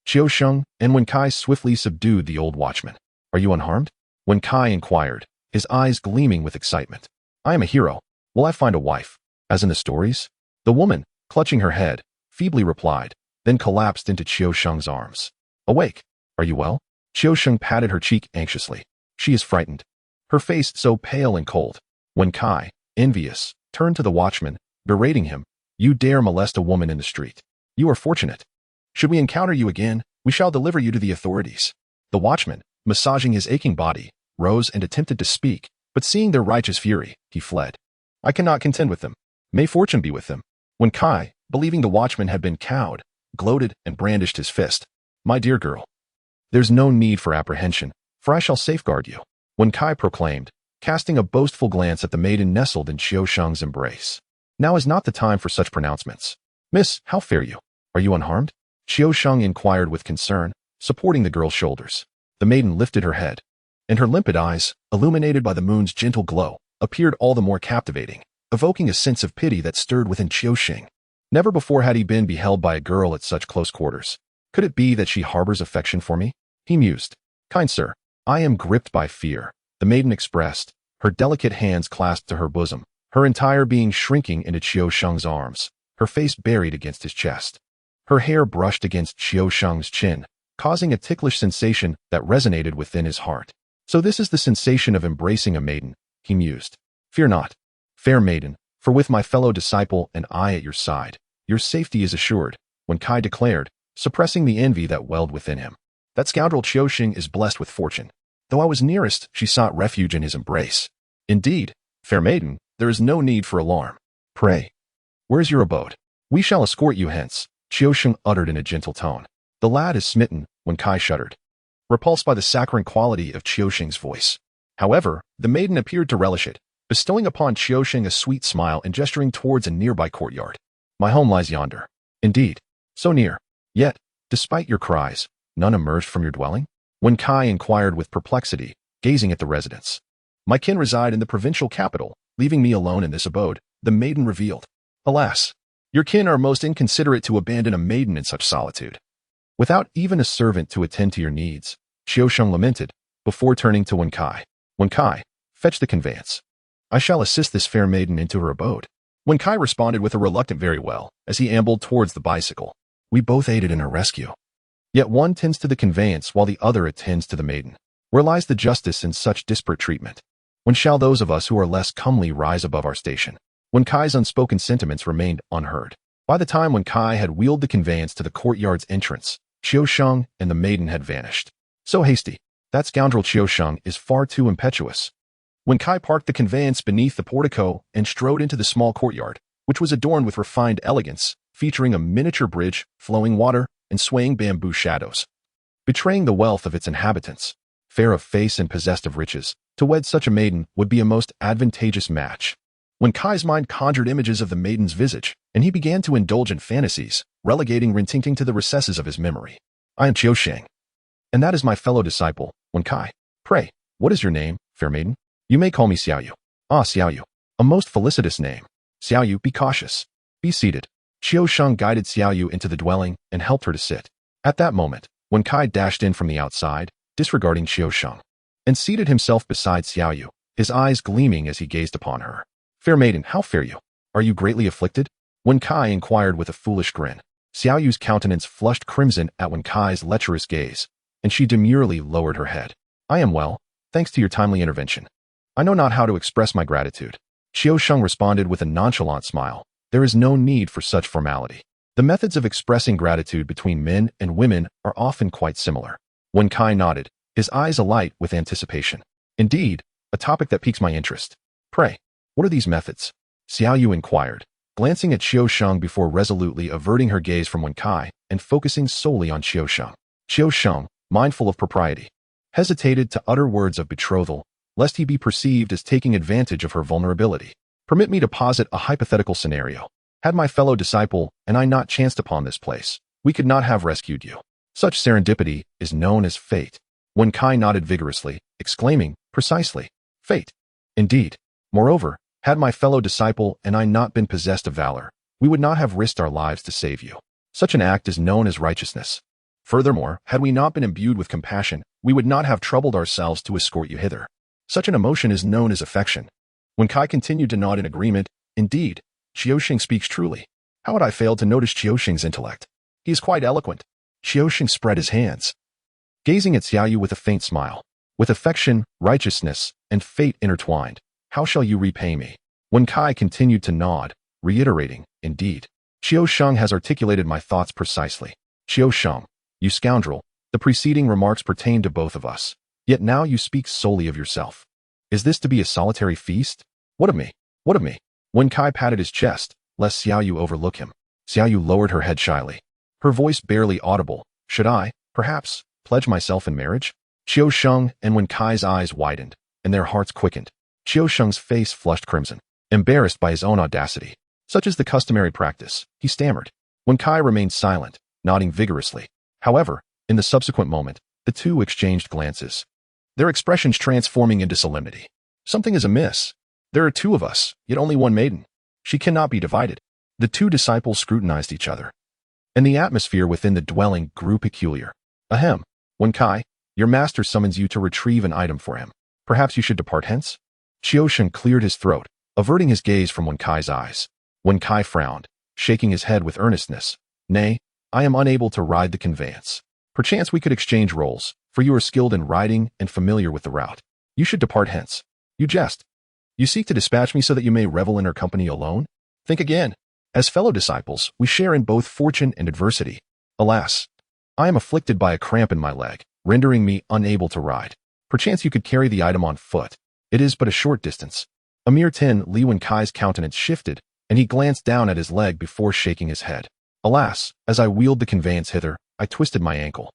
Qiu Sheng and Wen Kai swiftly subdued the old watchman. Are you unharmed? Wen Kai inquired, his eyes gleaming with excitement. I am a hero. Will I find a wife? As in the stories? The woman, clutching her head, feebly replied, then collapsed into Qiu Sheng's arms. Awake. Are you well? Qiu Sheng patted her cheek anxiously. She is frightened. Her face so pale and cold. Wen Kai, envious, turned to the watchman, berating him. You dare molest a woman in the street. You are fortunate. Should we encounter you again, we shall deliver you to the authorities. The watchman, massaging his aching body, rose and attempted to speak, but seeing their righteous fury, he fled. I cannot contend with them. May fortune be with them. Wen Kai, believing the watchman had been cowed, gloated and brandished his fist. My dear girl, there's no need for apprehension, for I shall safeguard you. Wen Kai proclaimed, casting a boastful glance at the maiden nestled in Qiu Sheng's embrace. Now is not the time for such pronouncements. Miss, how fare you? Are you unharmed? Qiu Sheng inquired with concern, supporting the girl's shoulders. The maiden lifted her head, and her limpid eyes, illuminated by the moon's gentle glow, appeared all the more captivating, evoking a sense of pity that stirred within Qiu Sheng. Never before had he been beheld by a girl at such close quarters. Could it be that she harbors affection for me? He mused. Kind sir, I am gripped by fear, the maiden expressed, her delicate hands clasped to her bosom, her entire being shrinking into Qiu Sheng's arms, her face buried against his chest. Her hair brushed against Qiu Sheng's chin, causing a ticklish sensation that resonated within his heart. So this is the sensation of embracing a maiden, he mused. Fear not, fair maiden, for with my fellow disciple and I at your side, your safety is assured, Wen Kai declared, suppressing the envy that welled within him. That scoundrel Qiu Sheng is blessed with fortune. Though I was nearest, she sought refuge in his embrace. Indeed, fair maiden, there is no need for alarm. Pray, where is your abode? We shall escort you hence, Qiu Sheng uttered in a gentle tone. The lad is smitten, Wen Kai shuddered, repulsed by the saccharine quality of Qiu Sheng's voice. However, the maiden appeared to relish it, bestowing upon Qiu Sheng a sweet smile and gesturing towards a nearby courtyard. My home lies yonder. Indeed, so near. Yet, despite your cries, none emerged from your dwelling? Wen Kai inquired with perplexity, gazing at the residence. My kin reside in the provincial capital, leaving me alone in this abode, the maiden revealed. Alas, your kin are most inconsiderate to abandon a maiden in such solitude. Without even a servant to attend to your needs, Qiu Sheng lamented, before turning to Wen Kai. Wen Kai, fetch the conveyance. I shall assist this fair maiden into her abode. Wen Kai responded with a reluctant very well, as he ambled towards the bicycle. We both aided in her rescue. Yet one tends to the conveyance while the other attends to the maiden. Where lies the justice in such disparate treatment? When shall those of us who are less comely rise above our station? Wen Kai's unspoken sentiments remained unheard. By the time Wen Kai had wheeled the conveyance to the courtyard's entrance, Qiu Sheng and the maiden had vanished. So hasty. That scoundrel Qiu Sheng is far too impetuous. Wen Kai parked the conveyance beneath the portico and strode into the small courtyard, which was adorned with refined elegance, featuring a miniature bridge, flowing water, and swaying bamboo shadows, betraying the wealth of its inhabitants. Fair of face and possessed of riches, to wed such a maiden would be a most advantageous match. Wen Kai's mind conjured images of the maiden's visage, and he began to indulge in fantasies, relegating Rintinting to the recesses of his memory. I am Qiu Sheng, and that is my fellow disciple, Wen Kai. Pray, what is your name, fair maiden? You may call me Xiaoyu. Ah, Xiaoyu, a most felicitous name. Xiaoyu, be cautious. Be seated. Qiu Sheng guided Xiaoyu into the dwelling and helped her to sit. At that moment, Wen Kai dashed in from the outside, disregarding Qiu Sheng, and seated himself beside Xiaoyu, his eyes gleaming as he gazed upon her. Fair maiden, how fare you? Are you greatly afflicted? Wen Kai inquired with a foolish grin. Xiaoyu's countenance flushed crimson at Wen Kai's lecherous gaze, and she demurely lowered her head. I am well, thanks to your timely intervention. I know not how to express my gratitude. Qiu Sheng responded with a nonchalant smile. There is no need for such formality. The methods of expressing gratitude between men and women are often quite similar. Wen Kai nodded, his eyes alight with anticipation. Indeed, a topic that piques my interest. Pray, what are these methods? Xiao Yu inquired, glancing at Qiu Sheng before resolutely averting her gaze from Wen Kai and focusing solely on Qiu Sheng. Qiu Sheng, mindful of propriety, hesitated to utter words of betrothal, lest he be perceived as taking advantage of her vulnerability. Permit me to posit a hypothetical scenario. Had my fellow disciple and I not chanced upon this place, we could not have rescued you. Such serendipity is known as fate. Wen Kai nodded vigorously, exclaiming, precisely, fate. Indeed. Moreover, had my fellow disciple and I not been possessed of valor, we would not have risked our lives to save you. Such an act is known as righteousness. Furthermore, had we not been imbued with compassion, we would not have troubled ourselves to escort you hither. Such an emotion is known as affection. Wen Kai continued to nod in agreement. Indeed, Qiuxing speaks truly. How had I failed to notice Qiuxing's intellect? He is quite eloquent. Qiuxing spread his hands, gazing at Xiao Yu with a faint smile. With affection, righteousness, and fate intertwined, how shall you repay me? Wen Kai continued to nod, reiterating, indeed. Qiu Sheng has articulated my thoughts precisely. Qiu Sheng, you scoundrel, the preceding remarks pertain to both of us, yet now you speak solely of yourself. Is this to be a solitary feast? What of me? What of me? Wen Kai patted his chest, lest Xiao Yu overlook him. Xiao Yu lowered her head shyly, her voice barely audible. Should I, perhaps, pledge myself in marriage? Qiu Sheng and Wen Kai's eyes widened, and their hearts quickened. Qiu Sheng's face flushed crimson, embarrassed by his own audacity. Such is the customary practice, he stammered. Wen Kai remained silent, nodding vigorously. However, in the subsequent moment, the two exchanged glances, their expressions transforming into solemnity. Something is amiss. There are two of us, yet only one maiden. She cannot be divided. The two disciples scrutinized each other, and the atmosphere within the dwelling grew peculiar. Ahem, Wen Kai, your master summons you to retrieve an item for him. Perhaps you should depart hence? Qiusheng cleared his throat, averting his gaze from Wen Kai's eyes. Wen Kai frowned, shaking his head with earnestness. Nay, I am unable to ride the conveyance. Perchance we could exchange roles, for you are skilled in riding and familiar with the route. You should depart hence. You jest. You seek to dispatch me so that you may revel in her company alone? Think again. As fellow disciples, we share in both fortune and adversity. Alas, I am afflicted by a cramp in my leg, rendering me unable to ride. Perchance you could carry the item on foot. It is but a short distance. A mere 10 Li. Wen Kai's countenance shifted, and he glanced down at his leg before shaking his head. Alas, as I wheeled the conveyance hither, I twisted my ankle,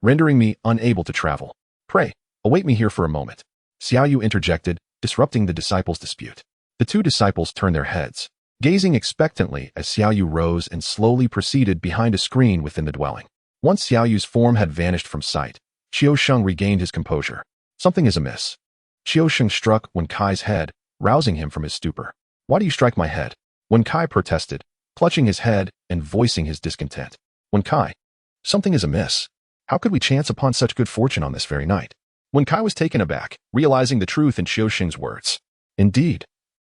rendering me unable to travel. Pray, await me here for a moment. Xiao Yu interjected, disrupting the disciples' dispute. The two disciples turned their heads, gazing expectantly as Xiao Yu rose and slowly proceeded behind a screen within the dwelling. Once Xiao Yu's form had vanished from sight, Qiu Sheng regained his composure. Something is amiss. Qiu Sheng struck Wen Kai's head, rousing him from his stupor. Why do you strike my head? Wen Kai protested, clutching his head and voicing his discontent. Wen Kai, something is amiss. How could we chance upon such good fortune on this very night? Wen Kai was taken aback, realizing the truth in Qiu Sheng's words. Indeed,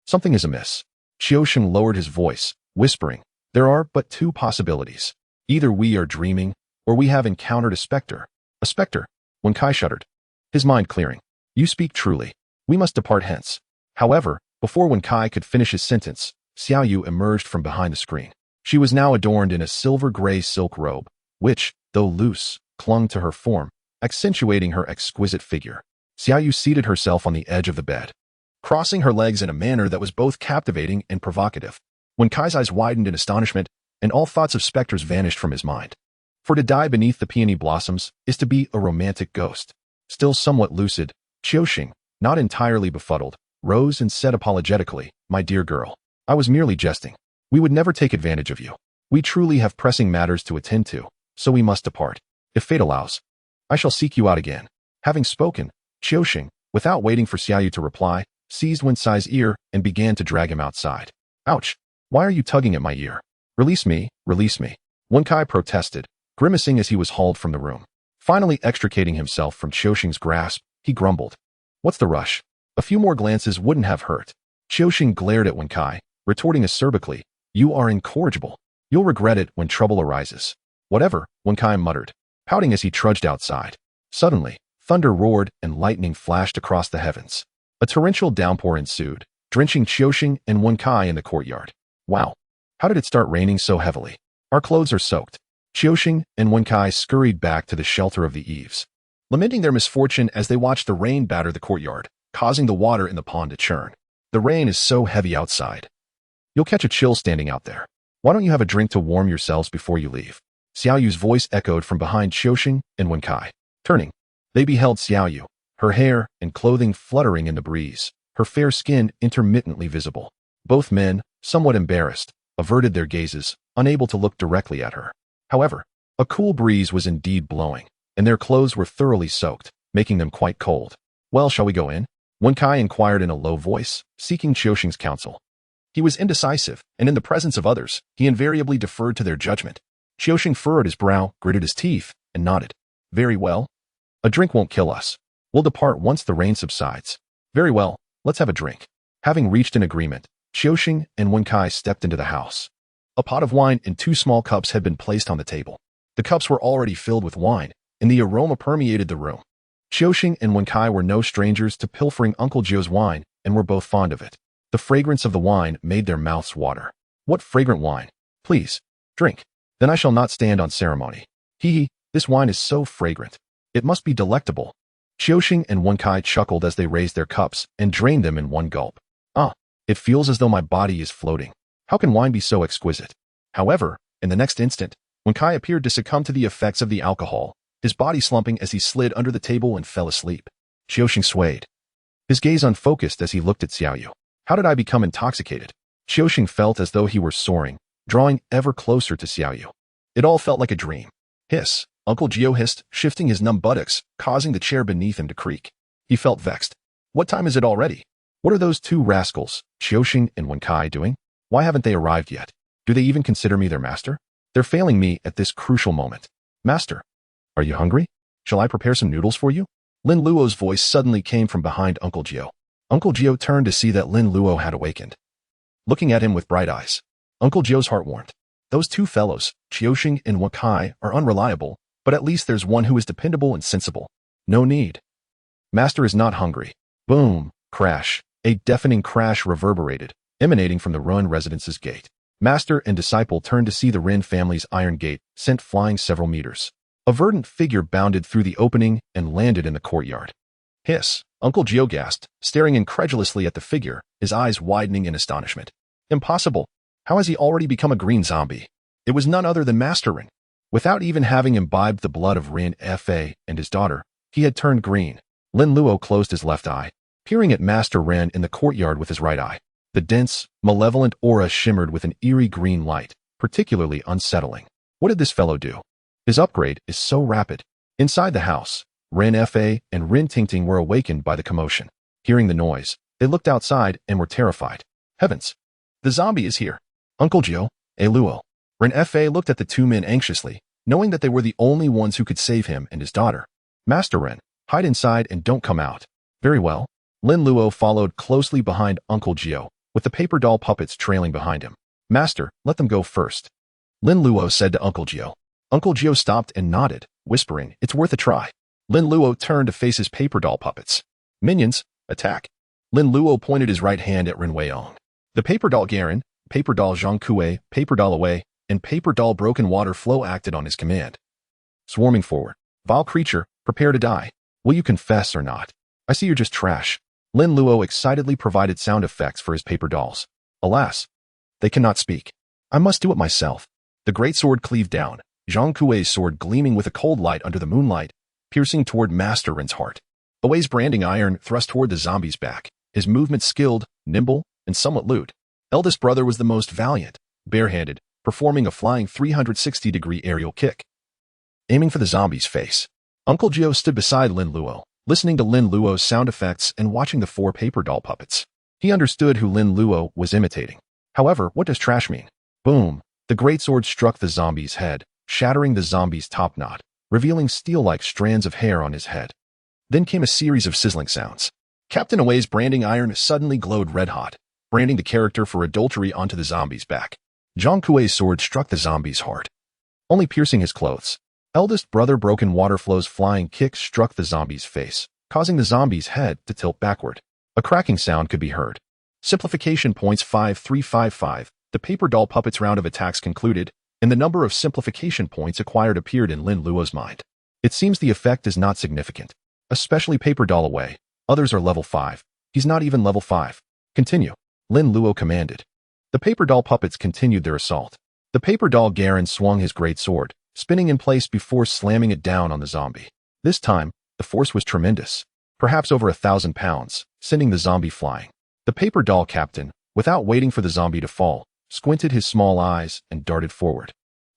something is amiss. Qiu Sheng lowered his voice, whispering, there are but two possibilities. Either we are dreaming, or we have encountered a specter. A specter? Wen Kai shuddered, his mind clearing. You speak truly. We must depart hence. However, before Wen Kai could finish his sentence, Xiao Yu emerged from behind the screen. She was now adorned in a silver-gray silk robe, which, though loose, clung to her form, accentuating her exquisite figure. Xiao Yu seated herself on the edge of the bed, crossing her legs in a manner that was both captivating and provocative. Wen Kai's eyes widened in astonishment, and all thoughts of specters vanished from his mind. For to die beneath the peony blossoms is to be a romantic ghost. Still somewhat lucid, Qiusheng, not entirely befuddled, rose and said apologetically, my dear girl, I was merely jesting. We would never take advantage of you. We truly have pressing matters to attend to, so we must depart. If fate allows, I shall seek you out again. Having spoken, Qiusheng, without waiting for Xiao Yu to reply, seized Wen Cai's ear and began to drag him outside. Ouch! Why are you tugging at my ear? Release me, release me. Wen Cai protested, grimacing as he was hauled from the room. Finally extricating himself from Qiusheng's grasp, he grumbled. What's the rush? A few more glances wouldn't have hurt. Qiusheng glared at Wen Cai, retorting acerbically, you are incorrigible. You'll regret it when trouble arises. Whatever, Wen Cai muttered, pouting as he trudged outside. Suddenly, thunder roared and lightning flashed across the heavens. A torrential downpour ensued, drenching Qiusheng and Wen Cai in the courtyard. Wow! How did it start raining so heavily? Our clothes are soaked. Qiusheng and Wen Cai scurried back to the shelter of the eaves. lamenting their misfortune as they watched the rain batter the courtyard, causing the water in the pond to churn. The rain is so heavy outside. You'll catch a chill standing out there. Why don't you have a drink to warm yourselves before you leave? Xiao Yu's voice echoed from behind Qiuxing and Wenkai. Turning, they beheld Xiao Yu, her hair and clothing fluttering in the breeze, her fair skin intermittently visible. Both men, somewhat embarrassed, averted their gazes, unable to look directly at her. However, a cool breeze was indeed blowing, and their clothes were thoroughly soaked, making them quite cold. Well, shall we go in? Wenkai inquired in a low voice, seeking Qiuxing's counsel. He was indecisive, and in the presence of others, he invariably deferred to their judgment. Qiuxing furrowed his brow, gritted his teeth, and nodded. Very well. A drink won't kill us. We'll depart once the rain subsides. Very well, let's have a drink. Having reached an agreement, Qiuxing and Wenkai stepped into the house. A pot of wine and 2 small cups had been placed on the table. The cups were already filled with wine, and the aroma permeated the room. Qiuxing and Wenkai were no strangers to pilfering Uncle Jiu's wine and were both fond of it. The fragrance of the wine made their mouths water. What fragrant wine! Please, drink. Then I shall not stand on ceremony. Hee, this wine is so fragrant. It must be delectable. Qiuxing and Wenkai chuckled as they raised their cups and drained them in one gulp. Ah, it feels as though my body is floating. How can wine be so exquisite? However, in the next instant, Wenkai appeared to succumb to the effects of the alcohol, his body slumping as he slid under the table and fell asleep. Qiuxing swayed, his gaze unfocused as he looked at Xiao Yu. How did I become intoxicated? Qiuxing felt as though he were soaring, drawing ever closer to Xiao Yu. It all felt like a dream. Hiss, Uncle Jiu hissed, shifting his numb buttocks, causing the chair beneath him to creak. He felt vexed. What time is it already? What are those 2 rascals, Qiuxing and Wenkai, doing? Why haven't they arrived yet? Do they even consider me their master? They're failing me at this crucial moment. Master, are you hungry? Shall I prepare some noodles for you? Lin Luo's voice suddenly came from behind Uncle Jiu. Uncle Jiu turned to see that Lin Luo had awakened. Looking at him with bright eyes, Uncle Jiu's heart warmed. Those 2 fellows, Qiuxing and Wenkai, are unreliable, but at least there's one who is dependable and sensible. No need. Master is not hungry. Boom, crash. A deafening crash reverberated, emanating from the ruined residence's gate. Master and disciple turned to see the Ren family's iron gate, sent flying several meters. A verdant figure bounded through the opening and landed in the courtyard. Hiss, Uncle Jiu gasped, staring incredulously at the figure, his eyes widening in astonishment. Impossible. How has he already become a green zombie? It was none other than Master Ren. Without even having imbibed the blood of Ren Fa and his daughter, he had turned green. Lin Luo closed his left eye, peering at Master Ren in the courtyard with his right eye. The dense, malevolent aura shimmered with an eerie green light, particularly unsettling. What did this fellow do? His upgrade is so rapid. Inside the house, Ren Fa and Ren Tingting were awakened by the commotion. Hearing the noise, they looked outside and were terrified. Heavens! The zombie is here. Uncle Jiu, Luo. Ren Fa looked at the 2 men anxiously, knowing that they were the only ones who could save him and his daughter. Master Ren, hide inside and don't come out. Very well. Lin Luo followed closely behind Uncle Jiu, with the paper doll puppets trailing behind him. Master, let them go first. Lin Luo said to Uncle Jiu. Uncle Jiu stopped and nodded, whispering, it's worth a try. Lin Luo turned to face his paper doll puppets. Minions, attack. Lin Luo pointed his right hand at Ren Weiong. The paper doll Garen, paper doll Zhang Kuei, paper doll Away, and paper doll Broken Water Flow acted on his command. Swarming forward. Vile creature, prepare to die. Will you confess or not? I see you're just trash. Lin Luo excitedly provided sound effects for his paper dolls. Alas, they cannot speak. I must do it myself. The great sword cleaved down, Zhang Kuei's sword gleaming with a cold light under the moonlight, piercing toward Master Ren's heart. Away's branding iron thrust toward the zombie's back, his movements skilled, nimble, and somewhat lewd. Eldest brother was the most valiant, barehanded, performing a flying 360-degree aerial kick, aiming for the zombie's face. Uncle Jiu stood beside Lin Luo, listening to Lin Luo's sound effects and watching the 4 paper doll puppets. He understood who Lin Luo was imitating. However, what does trash mean? Boom! The great sword struck the zombie's head, shattering the zombie's top knot, revealing steel-like strands of hair on his head. Then came a series of sizzling sounds. Captain Away's branding iron suddenly glowed red-hot, branding the character for adultery onto the zombie's back. Zhang Kuei's sword struck the zombie's heart, only piercing his clothes. Eldest brother Broken Water Flow's flying kick struck the zombie's face, causing the zombie's head to tilt backward. A cracking sound could be heard. Simplification points 5355. The paper doll puppets round of attacks concluded, and the number of simplification points acquired appeared in Lin Luo's mind. It seems the effect is not significant. Especially paper doll away. Others are level 5. He's not even level 5. Continue. Lin Luo commanded. The paper doll puppets continued their assault. The paper doll Garen swung his great sword, spinning in place before slamming it down on the zombie. This time, the force was tremendous. Perhaps over 1,000 pounds, sending the zombie flying. The paper doll captain, without waiting for the zombie to fall, squinted his small eyes and darted forward,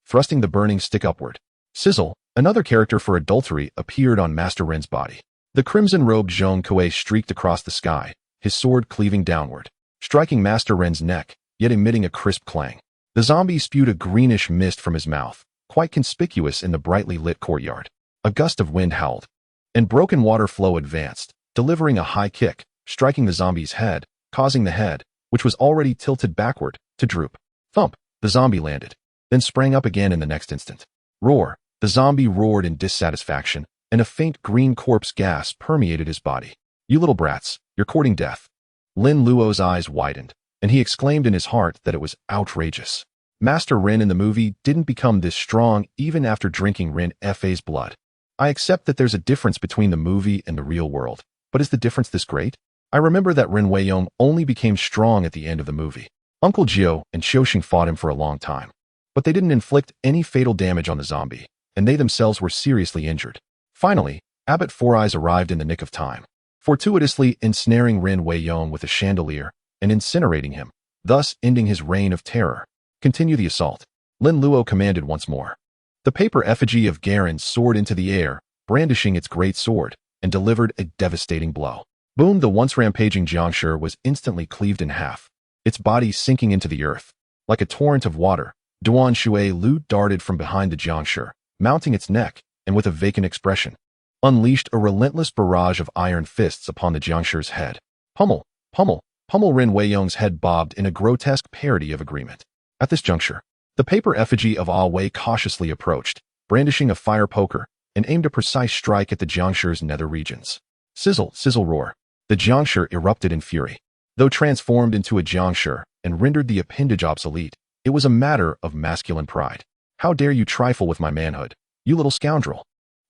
thrusting the burning stick upward. Sizzle, another character for adultery, appeared on Master Ren's body. The crimson-robed Zhong Kuei streaked across the sky, his sword cleaving downward, striking Master Ren's neck, yet emitting a crisp clang. The zombie spewed a greenish mist from his mouth, quite conspicuous in the brightly lit courtyard. A gust of wind howled, and broken water flow advanced, delivering a high kick, striking the zombie's head, causing the head, which was already tilted backward, to droop. Thump! The zombie landed, then sprang up again in the next instant. Roar! The zombie roared in dissatisfaction, and a faint green corpse gas permeated his body. You little brats, you're courting death. Lin Luo's eyes widened, and he exclaimed in his heart that it was outrageous. Master Ren in the movie didn't become this strong even after drinking Ren Fa's blood. I accept that there's a difference between the movie and the real world, but is the difference this great? I remember that Ren Weiyong only became strong at the end of the movie. Uncle Jiu and Xiaoxing fought him for a long time, but they didn't inflict any fatal damage on the zombie, and they themselves were seriously injured. Finally, Abbot Four Eyes arrived in the nick of time, fortuitously ensnaring Ren Weiyong with a chandelier and incinerating him, thus ending his reign of terror. Continue the assault. Lin Luo commanded once more. The paper effigy of Garen soared into the air, brandishing its great sword, and delivered a devastating blow. Boom! The once rampaging Jiangshi was instantly cleaved in half, its body sinking into the earth. Like a torrent of water, Duan Shui Lu darted from behind the Jiangshi, mounting its neck, and with a vacant expression, unleashed a relentless barrage of iron fists upon the Jiangshi's head. Pummel, pummel, pummel! Ren Weiyong's head bobbed in a grotesque parody of agreement. At this juncture, the paper effigy of Ah Wei cautiously approached, brandishing a fire poker, and aimed a precise strike at the Jiangshi's nether regions. Sizzle, sizzle, roar. The Jiangshi erupted in fury. Though transformed into a Jiangshi and rendered the appendage obsolete, it was a matter of masculine pride. How dare you trifle with my manhood, you little scoundrel!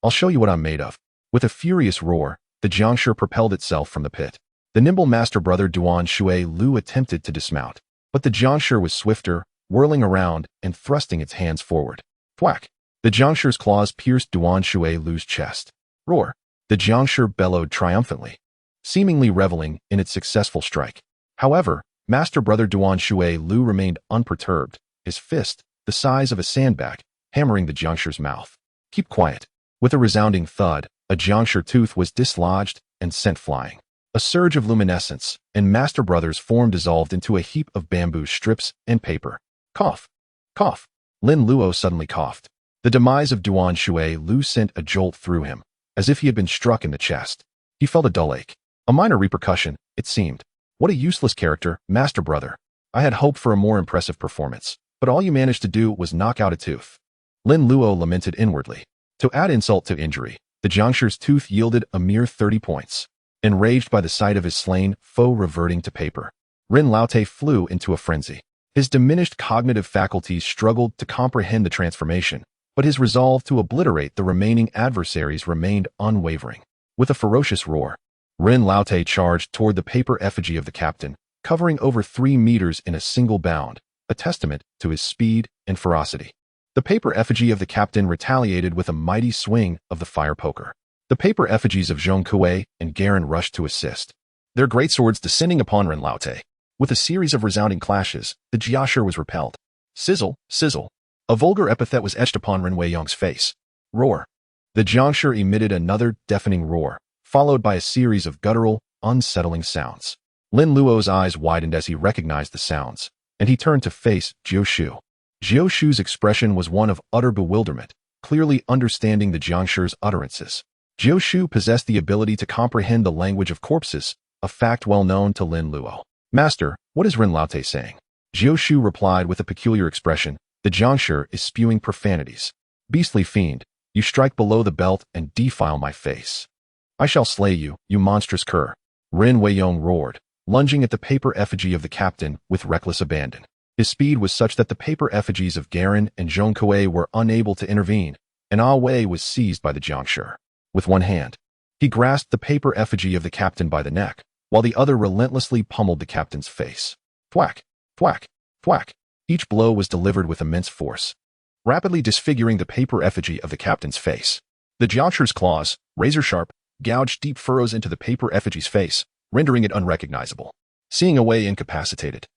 I'll show you what I'm made of. With a furious roar, the Jiangshi propelled itself from the pit. The nimble master brother Duan Shui Lu attempted to dismount, but the Jiangshi was swifter, whirling around and thrusting its hands forward. Thwack! The Jiangshi's claws pierced Duan Shui Lu's chest. Roar! The Jiangshi bellowed triumphantly, seemingly reveling in its successful strike. However, master brother Duan Shui Lu remained unperturbed, his fist, the size of a sandbag, hammering the Jiangshi's mouth. Keep quiet. With a resounding thud, a Jiangshi tooth was dislodged and sent flying. A surge of luminescence, and master brother's form dissolved into a heap of bamboo strips and paper. Cough! Cough! Lin Luo suddenly coughed. The demise of Duan Shui Lu sent a jolt through him, as if he had been struck in the chest. He felt a dull ache. A minor repercussion, it seemed. What a useless character, master brother. I had hoped for a more impressive performance, but all you managed to do was knock out a tooth. Lin Luo lamented inwardly. To add insult to injury, the Jiangshi's tooth yielded a mere 30 points. Enraged by the sight of his slain foe reverting to paper, Ren Laote flew into a frenzy. His diminished cognitive faculties struggled to comprehend the transformation, but his resolve to obliterate the remaining adversaries remained unwavering. With a ferocious roar, Ren Laote charged toward the paper effigy of the captain, covering over 3 meters in a single bound, a testament to his speed and ferocity. The paper effigy of the captain retaliated with a mighty swing of the fire poker. The paper effigies of Zhong Kuei and Garen rushed to assist, their great swords descending upon Ren Laote. With a series of resounding clashes, the Jiashi was repelled. Sizzle, sizzle. A vulgar epithet was etched upon Ren Weiyong's face. Roar. The Jiashi emitted another deafening roar, followed by a series of guttural, unsettling sounds. Lin Luo's eyes widened as he recognized the sounds, and he turned to face Jiu Shu. Jiu Shu's expression was one of utter bewilderment, clearly understanding the Jiangshi's utterances. Jiu Shu possessed the ability to comprehend the language of corpses, a fact well known to Lin Luo. Master, what is Ren Laote saying? Jiu Shu replied with a peculiar expression. The Jiangshi is spewing profanities. Beastly fiend, you strike below the belt and defile my face. I shall slay you, you monstrous cur. Ren Weiyong roared, lunging at the paper effigy of the captain with reckless abandon. His speed was such that the paper effigies of Garen and Zhong Kuei were unable to intervene, and Ah Wei was seized by the jiangshi. With one hand, he grasped the paper effigy of the captain by the neck, while the other relentlessly pummeled the captain's face. Thwack, thwack, thwack. Each blow was delivered with immense force, rapidly disfiguring the paper effigy of the captain's face. The jiangshi's claws, razor-sharp, gouged deep furrows into the paper effigy's face, rendering it unrecognizable. Seeing Ah Wei incapacitated,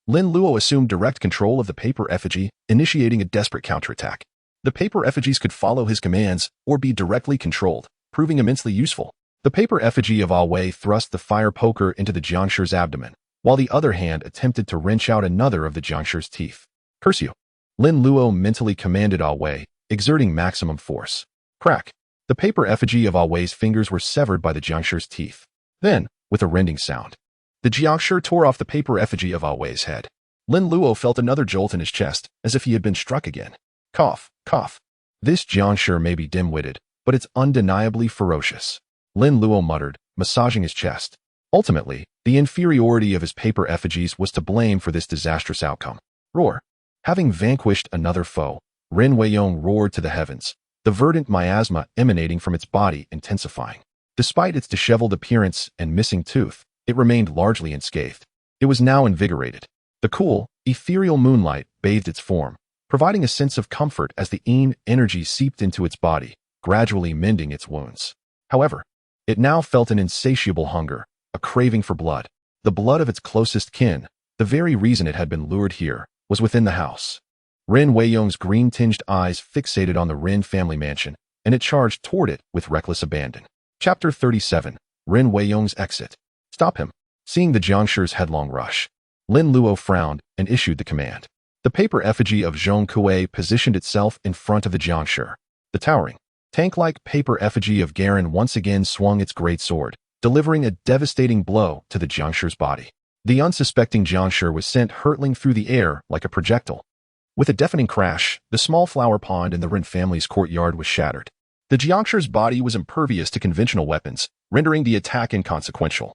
Lin Luo assumed direct control of the paper effigy, initiating a desperate counterattack. The paper effigies could follow his commands or be directly controlled, proving immensely useful. The paper effigy of Ah Wei thrust the fire poker into the jiangshi's abdomen, while the other hand attempted to wrench out another of the jiangshi's teeth. Curse you! Lin Luo mentally commanded Ah Wei, exerting maximum force. Crack! The paper effigy of Ah Wei's fingers were severed by the jiangshi's teeth. Then, with a rending sound, the jiangshi tore off the paper effigy of Ah Wei's head. Lin Luo felt another jolt in his chest, as if he had been struck again. Cough, cough. This jiangshi may be dim-witted, but it's undeniably ferocious. Lin Luo muttered, massaging his chest. Ultimately, the inferiority of his paper effigies was to blame for this disastrous outcome. Roar! Having vanquished another foe, Ren Weiyong roared to the heavens, the verdant miasma emanating from its body intensifying. Despite its disheveled appearance and missing tooth, it remained largely unscathed. It was now invigorated. The cool, ethereal moonlight bathed its form, providing a sense of comfort as the yin energy seeped into its body, gradually mending its wounds. However, it now felt an insatiable hunger, a craving for blood. The blood of its closest kin, the very reason it had been lured here, was within the house. Ren Weiyong's green-tinged eyes fixated on the Ren family mansion, and it charged toward it with reckless abandon. Chapter 37. Ren Weiyong's exit. Stop him. Seeing the jiangshi's headlong rush, Lin Luo frowned and issued the command. The paper effigy of Zhong Kuei positioned itself in front of the jiangshi. The towering, tank-like paper effigy of Garen once again swung its great sword, delivering a devastating blow to the jiangshi's body. The unsuspecting jiangshi was sent hurtling through the air like a projectile. With a deafening crash, the small flower pond in the Ren family's courtyard was shattered. The jiangshi's body was impervious to conventional weapons, rendering the attack inconsequential,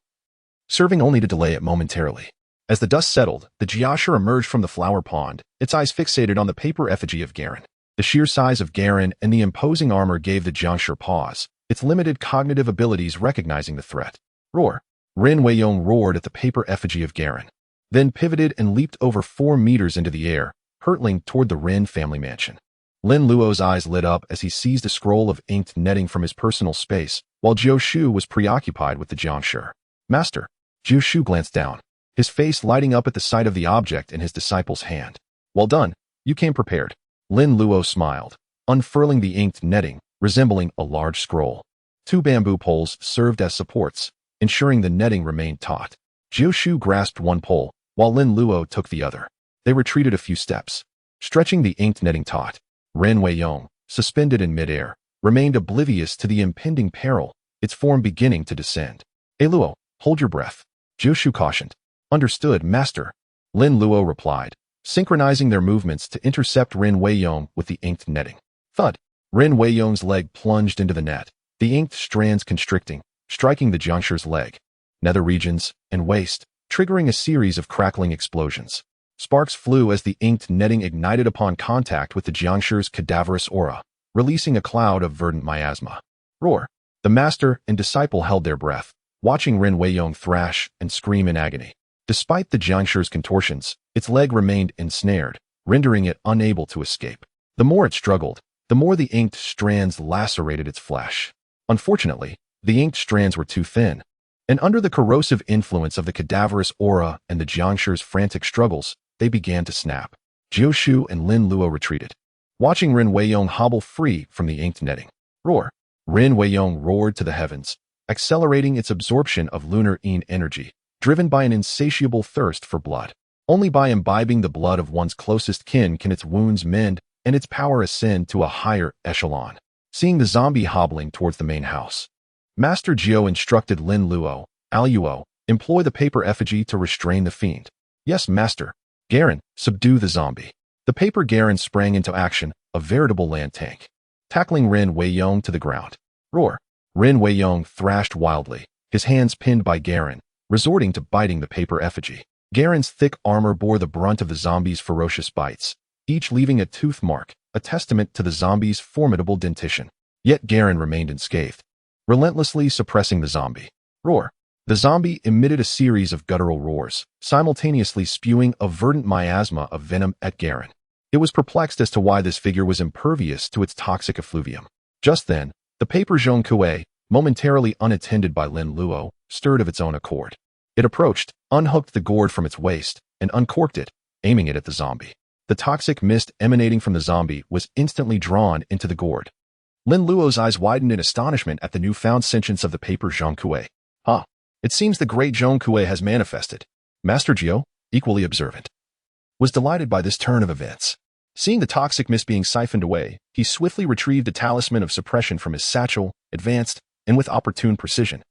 serving only to delay it momentarily. As the dust settled, the jiangshi emerged from the flower pond, its eyes fixated on the paper effigy of Garen. The sheer size of Garen and the imposing armor gave the jiangshi pause, its limited cognitive abilities recognizing the threat. Roar! Ren Weiyong roared at the paper effigy of Garen, then pivoted and leaped over 4 meters into the air, hurtling toward the Ren family mansion. Lin Luo's eyes lit up as he seized a scroll of inked netting from his personal space, while Jiu Shu was preoccupied with the jiangshi. Master! Jiu Shu glanced down, his face lighting up at the sight of the object in his disciple's hand. Well done, you came prepared. Lin Luo smiled, unfurling the inked netting, resembling a large scroll. 2 bamboo poles served as supports, ensuring the netting remained taut. Jiu Shu grasped one pole, while Lin Luo took the other. They retreated a few steps, stretching the inked netting taut. Ren Weiyong, suspended in midair, remained oblivious to the impending peril, its form beginning to descend. Hey Luo, hold your breath. Jiu Shu cautioned. Understood, master. Lin Luo replied, synchronizing their movements to intercept Ren Weiyong with the inked netting. Thud! Ren Weiyong's leg plunged into the net, the inked strands constricting, striking the jiangshi's leg, nether regions, and waist, triggering a series of crackling explosions. Sparks flew as the inked netting ignited upon contact with the jiangshi's cadaverous aura, releasing a cloud of verdant miasma. Roar! The master and disciple held their breath, watching Ren Weiyong thrash and scream in agony. Despite the jiangshi's contortions, its leg remained ensnared, rendering it unable to escape. The more it struggled, the more the inked strands lacerated its flesh. Unfortunately, the inked strands were too thin, and under the corrosive influence of the cadaverous aura and the jiangshi's frantic struggles, they began to snap. Jiu Shu and Lin Luo retreated, watching Ren Weiyong hobble free from the inked netting. Roar! Ren Weiyong roared to the heavens, accelerating its absorption of lunar yin energy, driven by an insatiable thirst for blood. Only by imbibing the blood of one's closest kin can its wounds mend and its power ascend to a higher echelon. Seeing the zombie hobbling towards the main house, Master Jiu instructed Lin Luo, Luo, employ the paper effigy to restrain the fiend. Yes, master. Garen, subdue the zombie. The paper Garen sprang into action, a veritable land tank, tackling Ren Weiyong to the ground. Roar! Ren Weiyong thrashed wildly, his hands pinned by Garen, resorting to biting the paper effigy. Garen's thick armor bore the brunt of the zombie's ferocious bites, each leaving a tooth mark, a testament to the zombie's formidable dentition. Yet Garen remained unscathed, relentlessly suppressing the zombie. Roar. The zombie emitted a series of guttural roars, simultaneously spewing a verdant miasma of venom at Garen. It was perplexed as to why this figure was impervious to its toxic effluvium. Just then, the paper jaune coué, momentarily unattended by Lin Luo, stirred of its own accord. It approached, unhooked the gourd from its waist, and uncorked it, aiming it at the zombie. The toxic mist emanating from the zombie was instantly drawn into the gourd. Lin Luo's eyes widened in astonishment at the newfound sentience of the paper jaune coué. It seems the great jaune coué has manifested. Master Jiu, equally observant, was delighted by this turn of events. Seeing the toxic mist being siphoned away, he swiftly retrieved the talisman of suppression from his satchel, advanced, and with opportune precision,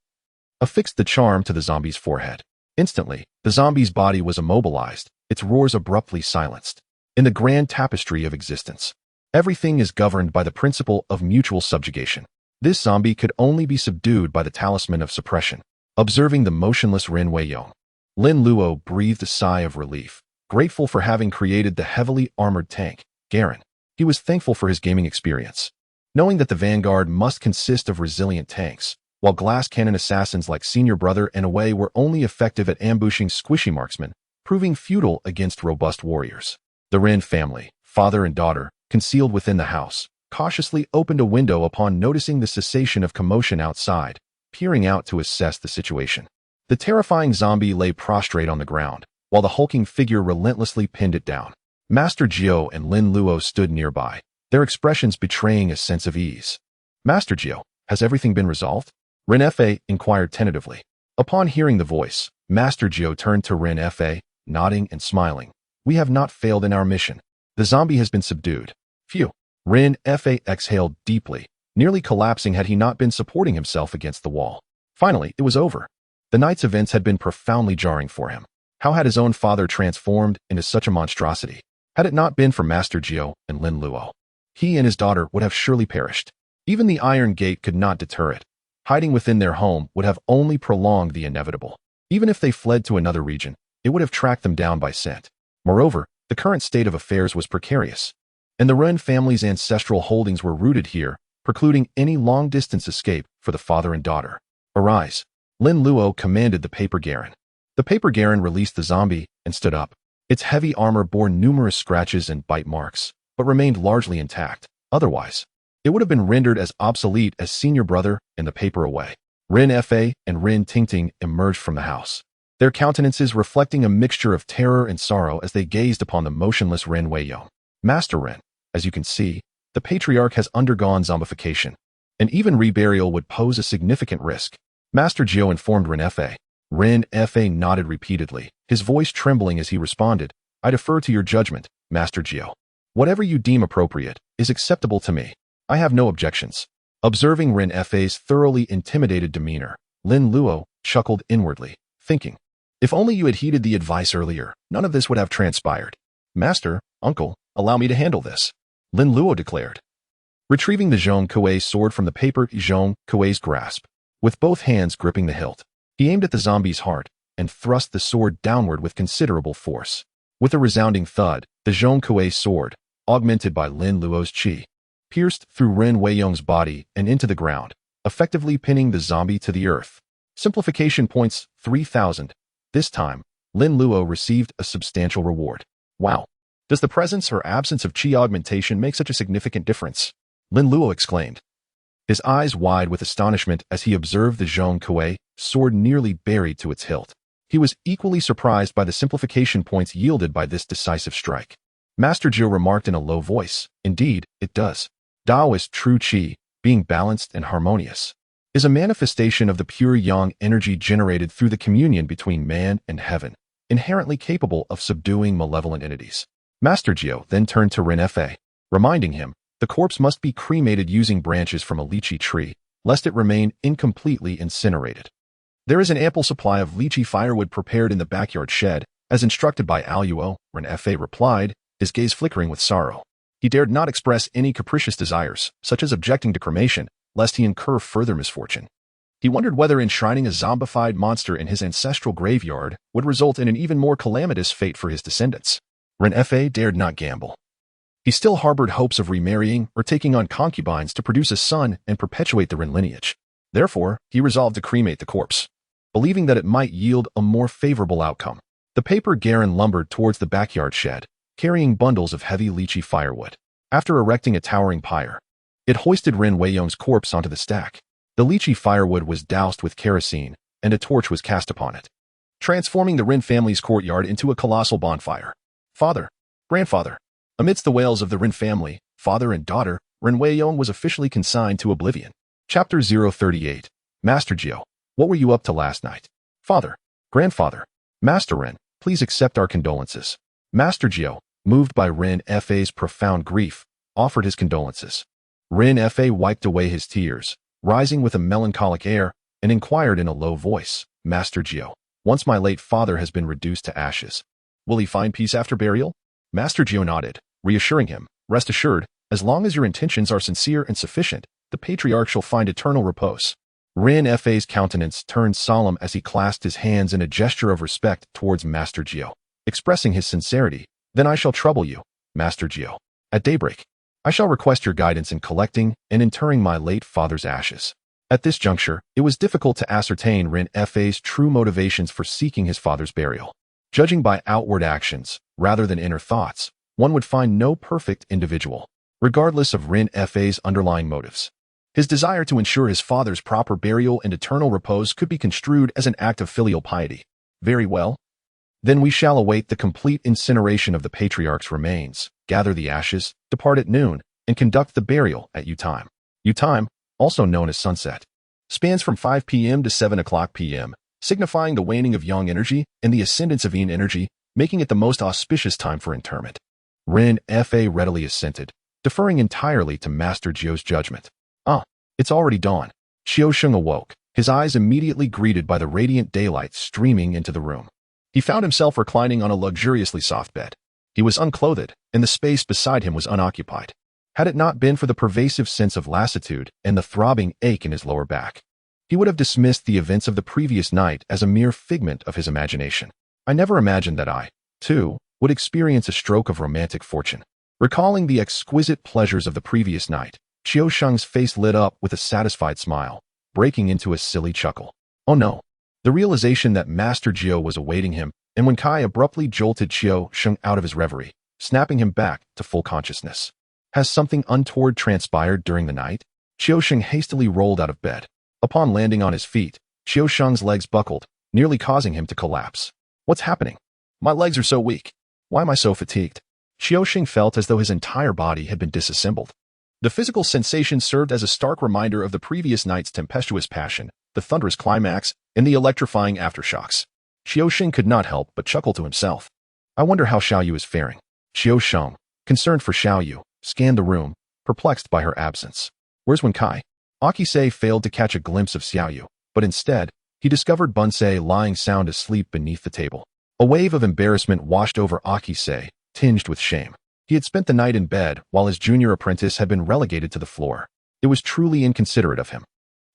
affixed the charm to the zombie's forehead. Instantly, the zombie's body was immobilized, its roars abruptly silenced. In the grand tapestry of existence, everything is governed by the principle of mutual subjugation. This zombie could only be subdued by the talisman of suppression. Observing the motionless Ren Weiyong, Lin Luo breathed a sigh of relief, grateful for having created the heavily armored tank, Garen. He was thankful for his gaming experience, knowing that the vanguard must consist of resilient tanks, while glass cannon assassins like Senior Brother and Away were only effective at ambushing squishy marksmen, proving futile against robust warriors. The Ren family, father and daughter, concealed within the house, cautiously opened a window upon noticing the cessation of commotion outside, peering out to assess the situation. The terrifying zombie lay prostrate on the ground, while the hulking figure relentlessly pinned it down. Master Jiu and Lin Luo stood nearby, their expressions betraying a sense of ease. Master Jiu, has everything been resolved? Ren Fa inquired tentatively. Upon hearing the voice, Master Jiu turned to Ren Fa, nodding and smiling. We have not failed in our mission. The zombie has been subdued. Phew. Ren Fa exhaled deeply, nearly collapsing had he not been supporting himself against the wall. Finally, it was over. The night's events had been profoundly jarring for him. How had his own father transformed into such a monstrosity? Had it not been for Master Jiu and Lin Luo, he and his daughter would have surely perished. Even the Iron Gate could not deter it. Hiding within their home would have only prolonged the inevitable. Even if they fled to another region, it would have tracked them down by scent. Moreover, the current state of affairs was precarious, and the Ren family's ancestral holdings were rooted here, precluding any long-distance escape for the father and daughter. Arise. Lin Luo commanded the paper Garen. The paper Garen released the zombie and stood up. Its heavy armor bore numerous scratches and bite marks, but remained largely intact. Otherwise, it would have been rendered as obsolete as Senior Brother and the paper Away. Ren Fa and Ren Tingting emerged from the house, their countenances reflecting a mixture of terror and sorrow as they gazed upon the motionless Ren Weiyong. Master Ren, as you can see, the patriarch has undergone zombification, and even reburial would pose a significant risk. Master Jiu informed Ren Fa. Ren Fa nodded repeatedly, his voice trembling as he responded, I defer to your judgment, Master Jiu. Whatever you deem appropriate is acceptable to me. I have no objections. Observing Ren Fa's thoroughly intimidated demeanor, Lin Luo chuckled inwardly, thinking, if only you had heeded the advice earlier, none of this would have transpired. Master, uncle, allow me to handle this, Lin Luo declared. Retrieving the jaune coué sword from the paper jaune coué's grasp, with both hands gripping the hilt, he aimed at the zombie's heart and thrust the sword downward with considerable force. With a resounding thud, the jaune coué sword, augmented by Lin Luo's qi, pierced through Ren Weiyong's body and into the ground, effectively pinning the zombie to the earth. Simplification points 3,000. This time, Lin Luo received a substantial reward. Wow. Does the presence or absence of qi augmentation make such a significant difference? Lin Luo exclaimed, his eyes wide with astonishment as he observed the jaune coué sword nearly buried to its hilt. He was equally surprised by the simplification points yielded by this decisive strike. Master Jiu remarked in a low voice, indeed, it does. Taoist true qi, being balanced and harmonious, is a manifestation of the pure yang energy generated through the communion between man and heaven, inherently capable of subduing malevolent entities. Master Jiu then turned to Ren Fa, reminding him, the corpse must be cremated using branches from a lychee tree, lest it remain incompletely incinerated. There is an ample supply of lychee firewood prepared in the backyard shed, as instructed by Luo, Ren Fa replied, his gaze flickering with sorrow. He dared not express any capricious desires, such as objecting to cremation, lest he incur further misfortune. He wondered whether enshrining a zombified monster in his ancestral graveyard would result in an even more calamitous fate for his descendants. Ren Fa dared not gamble. He still harbored hopes of remarrying or taking on concubines to produce a son and perpetuate the Rin lineage. Therefore, he resolved to cremate the corpse, believing that it might yield a more favorable outcome. The paper Garen lumbered towards the backyard shed, carrying bundles of heavy lychee firewood. After erecting a towering pyre, it hoisted Rin Weiyong's corpse onto the stack. The lychee firewood was doused with kerosene, and a torch was cast upon it, transforming the Rin family's courtyard into a colossal bonfire. Father, grandfather. Amidst the wails of the Rin family, father and daughter, Rin Weiyong was officially consigned to oblivion. Chapter 038. Master Jiu, what were you up to last night? Father, grandfather, Master Rin, please accept our condolences. Master Jiu, moved by Rin Fa's profound grief, offered his condolences. Rin Fa wiped away his tears, rising with a melancholic air, and inquired in a low voice, Master Jiu, once my late father has been reduced to ashes, will he find peace after burial? Master Jiu nodded, reassuring him, rest assured, as long as your intentions are sincere and sufficient, the patriarch shall find eternal repose. Rin Fa's countenance turned solemn as he clasped his hands in a gesture of respect towards Master Jiu, expressing his sincerity. Then I shall trouble you, Master Jiu. At daybreak, I shall request your guidance in collecting and interring my late father's ashes. At this juncture, it was difficult to ascertain Rin Fa's true motivations for seeking his father's burial. Judging by outward actions, rather than inner thoughts, one would find no perfect individual, regardless of Rin Fa's underlying motives. His desire to ensure his father's proper burial and eternal repose could be construed as an act of filial piety. Very well. Then we shall await the complete incineration of the patriarch's remains, gather the ashes, depart at noon, and conduct the burial at U-time. U-time, also known as sunset, spans from 5 p.m. to 7 o'clock p.m., signifying the waning of yang energy and the ascendance of yin energy, making it the most auspicious time for interment. Rin Fa readily assented, deferring entirely to Master Jiu's judgment. It's already dawn. Qiusheng awoke, his eyes immediately greeted by the radiant daylight streaming into the room. He found himself reclining on a luxuriously soft bed. He was unclothed, and the space beside him was unoccupied. Had it not been for the pervasive sense of lassitude and the throbbing ache in his lower back, he would have dismissed the events of the previous night as a mere figment of his imagination. I never imagined that I, too, would experience a stroke of romantic fortune. Recalling the exquisite pleasures of the previous night, Qiusheng's face lit up with a satisfied smile, breaking into a silly chuckle. Oh no! The realization that Master Jiu was awaiting him, and when Kai abruptly jolted Qiusheng out of his reverie, snapping him back to full consciousness. Has something untoward transpired during the night? Qiusheng hastily rolled out of bed. Upon landing on his feet, Qiusheng's legs buckled, nearly causing him to collapse. What's happening? My legs are so weak. Why am I so fatigued? Qiusheng felt as though his entire body had been disassembled. The physical sensation served as a stark reminder of the previous night's tempestuous passion, the thunderous climax, and the electrifying aftershocks. Qiusheng could not help but chuckle to himself. I wonder how Xiaoyu is faring. Qiusheng, concerned for Xiaoyu, scanned the room, perplexed by her absence. Where's Wenkai? Akise failed to catch a glimpse of Xiaoyu, but instead, he discovered Bunsei lying sound asleep beneath the table. A wave of embarrassment washed over Akise, tinged with shame. He had spent the night in bed while his junior apprentice had been relegated to the floor. It was truly inconsiderate of him.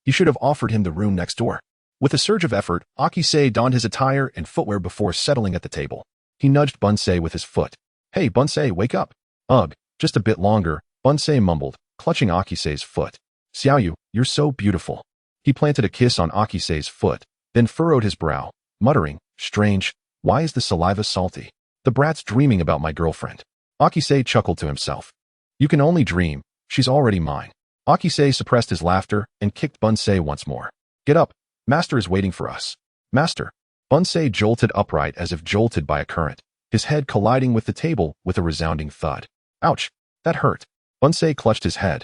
He should have offered him the room next door. With a surge of effort, Akise donned his attire and footwear before settling at the table. He nudged Bunsei with his foot. Hey, Bunsei, wake up. Ugh, just a bit longer, Bunsei mumbled, clutching Akise's foot. Xiaoyu, you're so beautiful. He planted a kiss on Akise's foot, then furrowed his brow, muttering, strange, why is the saliva salty? The brat's dreaming about my girlfriend. Akise chuckled to himself. You can only dream, she's already mine. Akise suppressed his laughter and kicked Bunsei once more. Get up, Master is waiting for us. Master. Bunsei jolted upright as if jolted by a current, his head colliding with the table with a resounding thud. Ouch, that hurt. Bunsei clutched his head,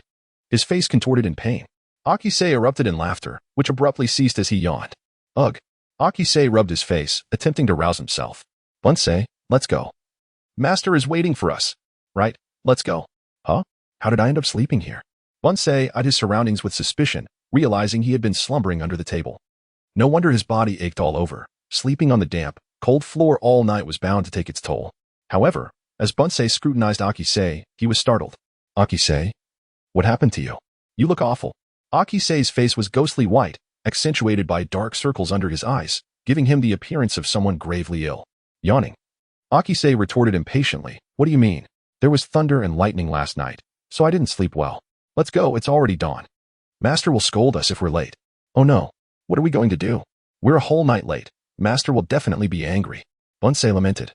his face contorted in pain. Akise erupted in laughter, which abruptly ceased as he yawned. Ugh. Akise rubbed his face, attempting to rouse himself. Bunsei, let's go. Master is waiting for us. Right, let's go. Huh? How did I end up sleeping here? Bunsei eyed his surroundings with suspicion, realizing he had been slumbering under the table. No wonder his body ached all over. Sleeping on the damp, cold floor all night was bound to take its toll. However, as Bunsei scrutinized Akise, he was startled. Akise? What happened to you? You look awful. Akise's face was ghostly white, accentuated by dark circles under his eyes, giving him the appearance of someone gravely ill. Yawning. Akise retorted impatiently, what do you mean? There was thunder and lightning last night, so I didn't sleep well. Let's go, it's already dawn. Master will scold us if we're late. Oh no, what are we going to do? We're a whole night late. Master will definitely be angry. Bunsei lamented.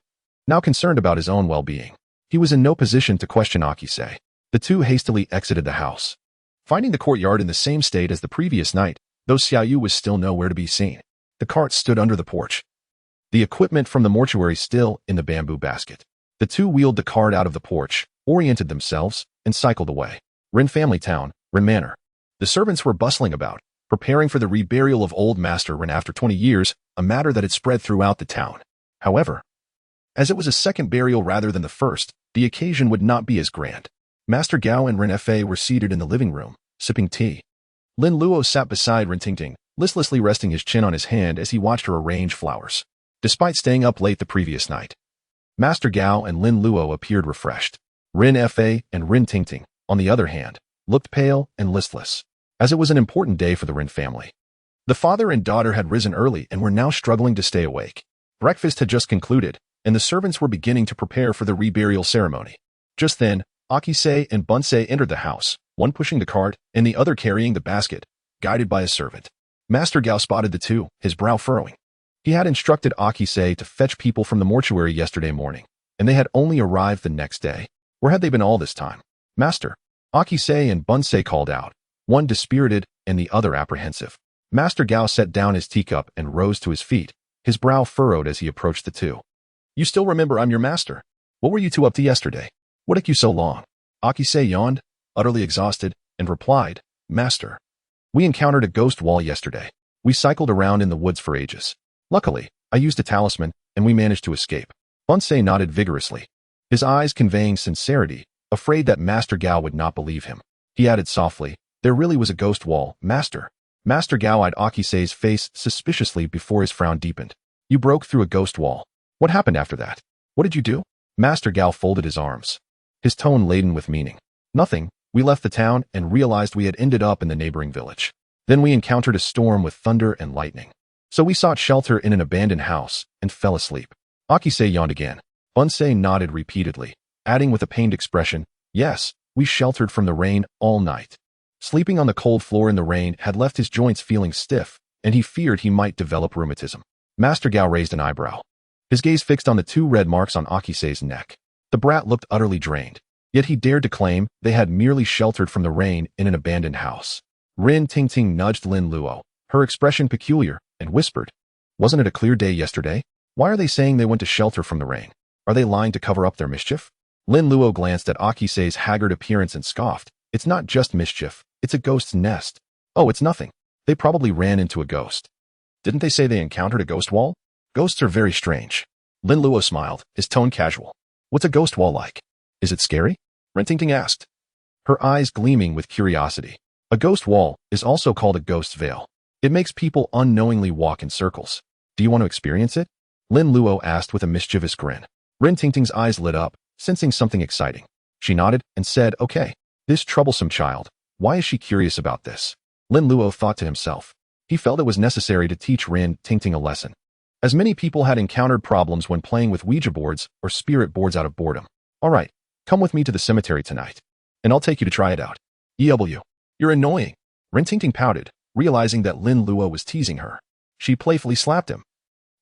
Now concerned about his own well-being, he was in no position to question Akise. The two hastily exited the house. Finding the courtyard in the same state as the previous night, though Xiaoyu was still nowhere to be seen. The cart stood under the porch. The equipment from the mortuary still in the bamboo basket. The two wheeled the cart out of the porch, oriented themselves, and cycled away. Rin family town, Rin Manor. The servants were bustling about, preparing for the reburial of old Master Rin after 20 years, a matter that had spread throughout the town. However, as it was a second burial rather than the first, the occasion would not be as grand. Master Gao and Rin Fa were seated in the living room, sipping tea. Lin Luo sat beside Rin Tingting, listlessly resting his chin on his hand as he watched her arrange flowers. Despite staying up late the previous night, Master Gao and Lin Luo appeared refreshed. Rin Fa and Rin Tingting, on the other hand, looked pale and listless, as it was an important day for the Rin family. The father and daughter had risen early and were now struggling to stay awake. Breakfast had just concluded, and the servants were beginning to prepare for the reburial ceremony. Just then, Akise and Bunsei entered the house, one pushing the cart and the other carrying the basket, guided by a servant. Master Gao spotted the two, his brow furrowing. He had instructed Akise to fetch people from the mortuary yesterday morning, and they had only arrived the next day. Where had they been all this time? Master, Akise and Bunsei called out, one dispirited and the other apprehensive. Master Gao set down his teacup and rose to his feet, his brow furrowed as he approached the two. You still remember I'm your master? What were you two up to yesterday? What took you so long? Akise yawned, utterly exhausted, and replied, Master, we encountered a ghost wall yesterday. We cycled around in the woods for ages. Luckily, I used a talisman, and we managed to escape. Bunsei nodded vigorously, his eyes conveying sincerity, afraid that Master Gao would not believe him. He added softly, there really was a ghost wall, Master. Master Gao eyed Akise's face suspiciously before his frown deepened. You broke through a ghost wall. What happened after that? What did you do? Master Gao folded his arms, his tone laden with meaning. Nothing. We left the town and realized we had ended up in the neighboring village. Then we encountered a storm with thunder and lightning. So we sought shelter in an abandoned house and fell asleep. Akise yawned again. Bunsei nodded repeatedly, adding with a pained expression, yes, we sheltered from the rain all night. Sleeping on the cold floor in the rain had left his joints feeling stiff, and he feared he might develop rheumatism. Master Gao raised an eyebrow, his gaze fixed on the two red marks on Akise's neck. The brat looked utterly drained, yet he dared to claim they had merely sheltered from the rain in an abandoned house. Rin Tingting nudged Lin Luo, her expression peculiar, and whispered, wasn't it a clear day yesterday? Why are they saying they went to shelter from the rain? Are they lying to cover up their mischief? Lin Luo glanced at Akise's haggard appearance and scoffed. It's not just mischief, it's a ghost's nest. Oh, it's nothing. They probably ran into a ghost. Didn't they say they encountered a ghost wall? Ghosts are very strange. Lin Luo smiled, his tone casual. What's a ghost wall like? Is it scary? Rin Tingting asked, her eyes gleaming with curiosity. A ghost wall is also called a ghost veil. It makes people unknowingly walk in circles. Do you want to experience it? Lin Luo asked with a mischievous grin. Rin Tingting's eyes lit up, sensing something exciting. She nodded and said, okay. This troublesome child, why is she curious about this? Lin Luo thought to himself. He felt it was necessary to teach Rin Tingting a lesson, as many people had encountered problems when playing with Ouija boards or spirit boards out of boredom. All right, come with me to the cemetery tonight, and I'll take you to try it out. EW, you're annoying. Rin Tingting pouted, realizing that Lin Luo was teasing her. She playfully slapped him,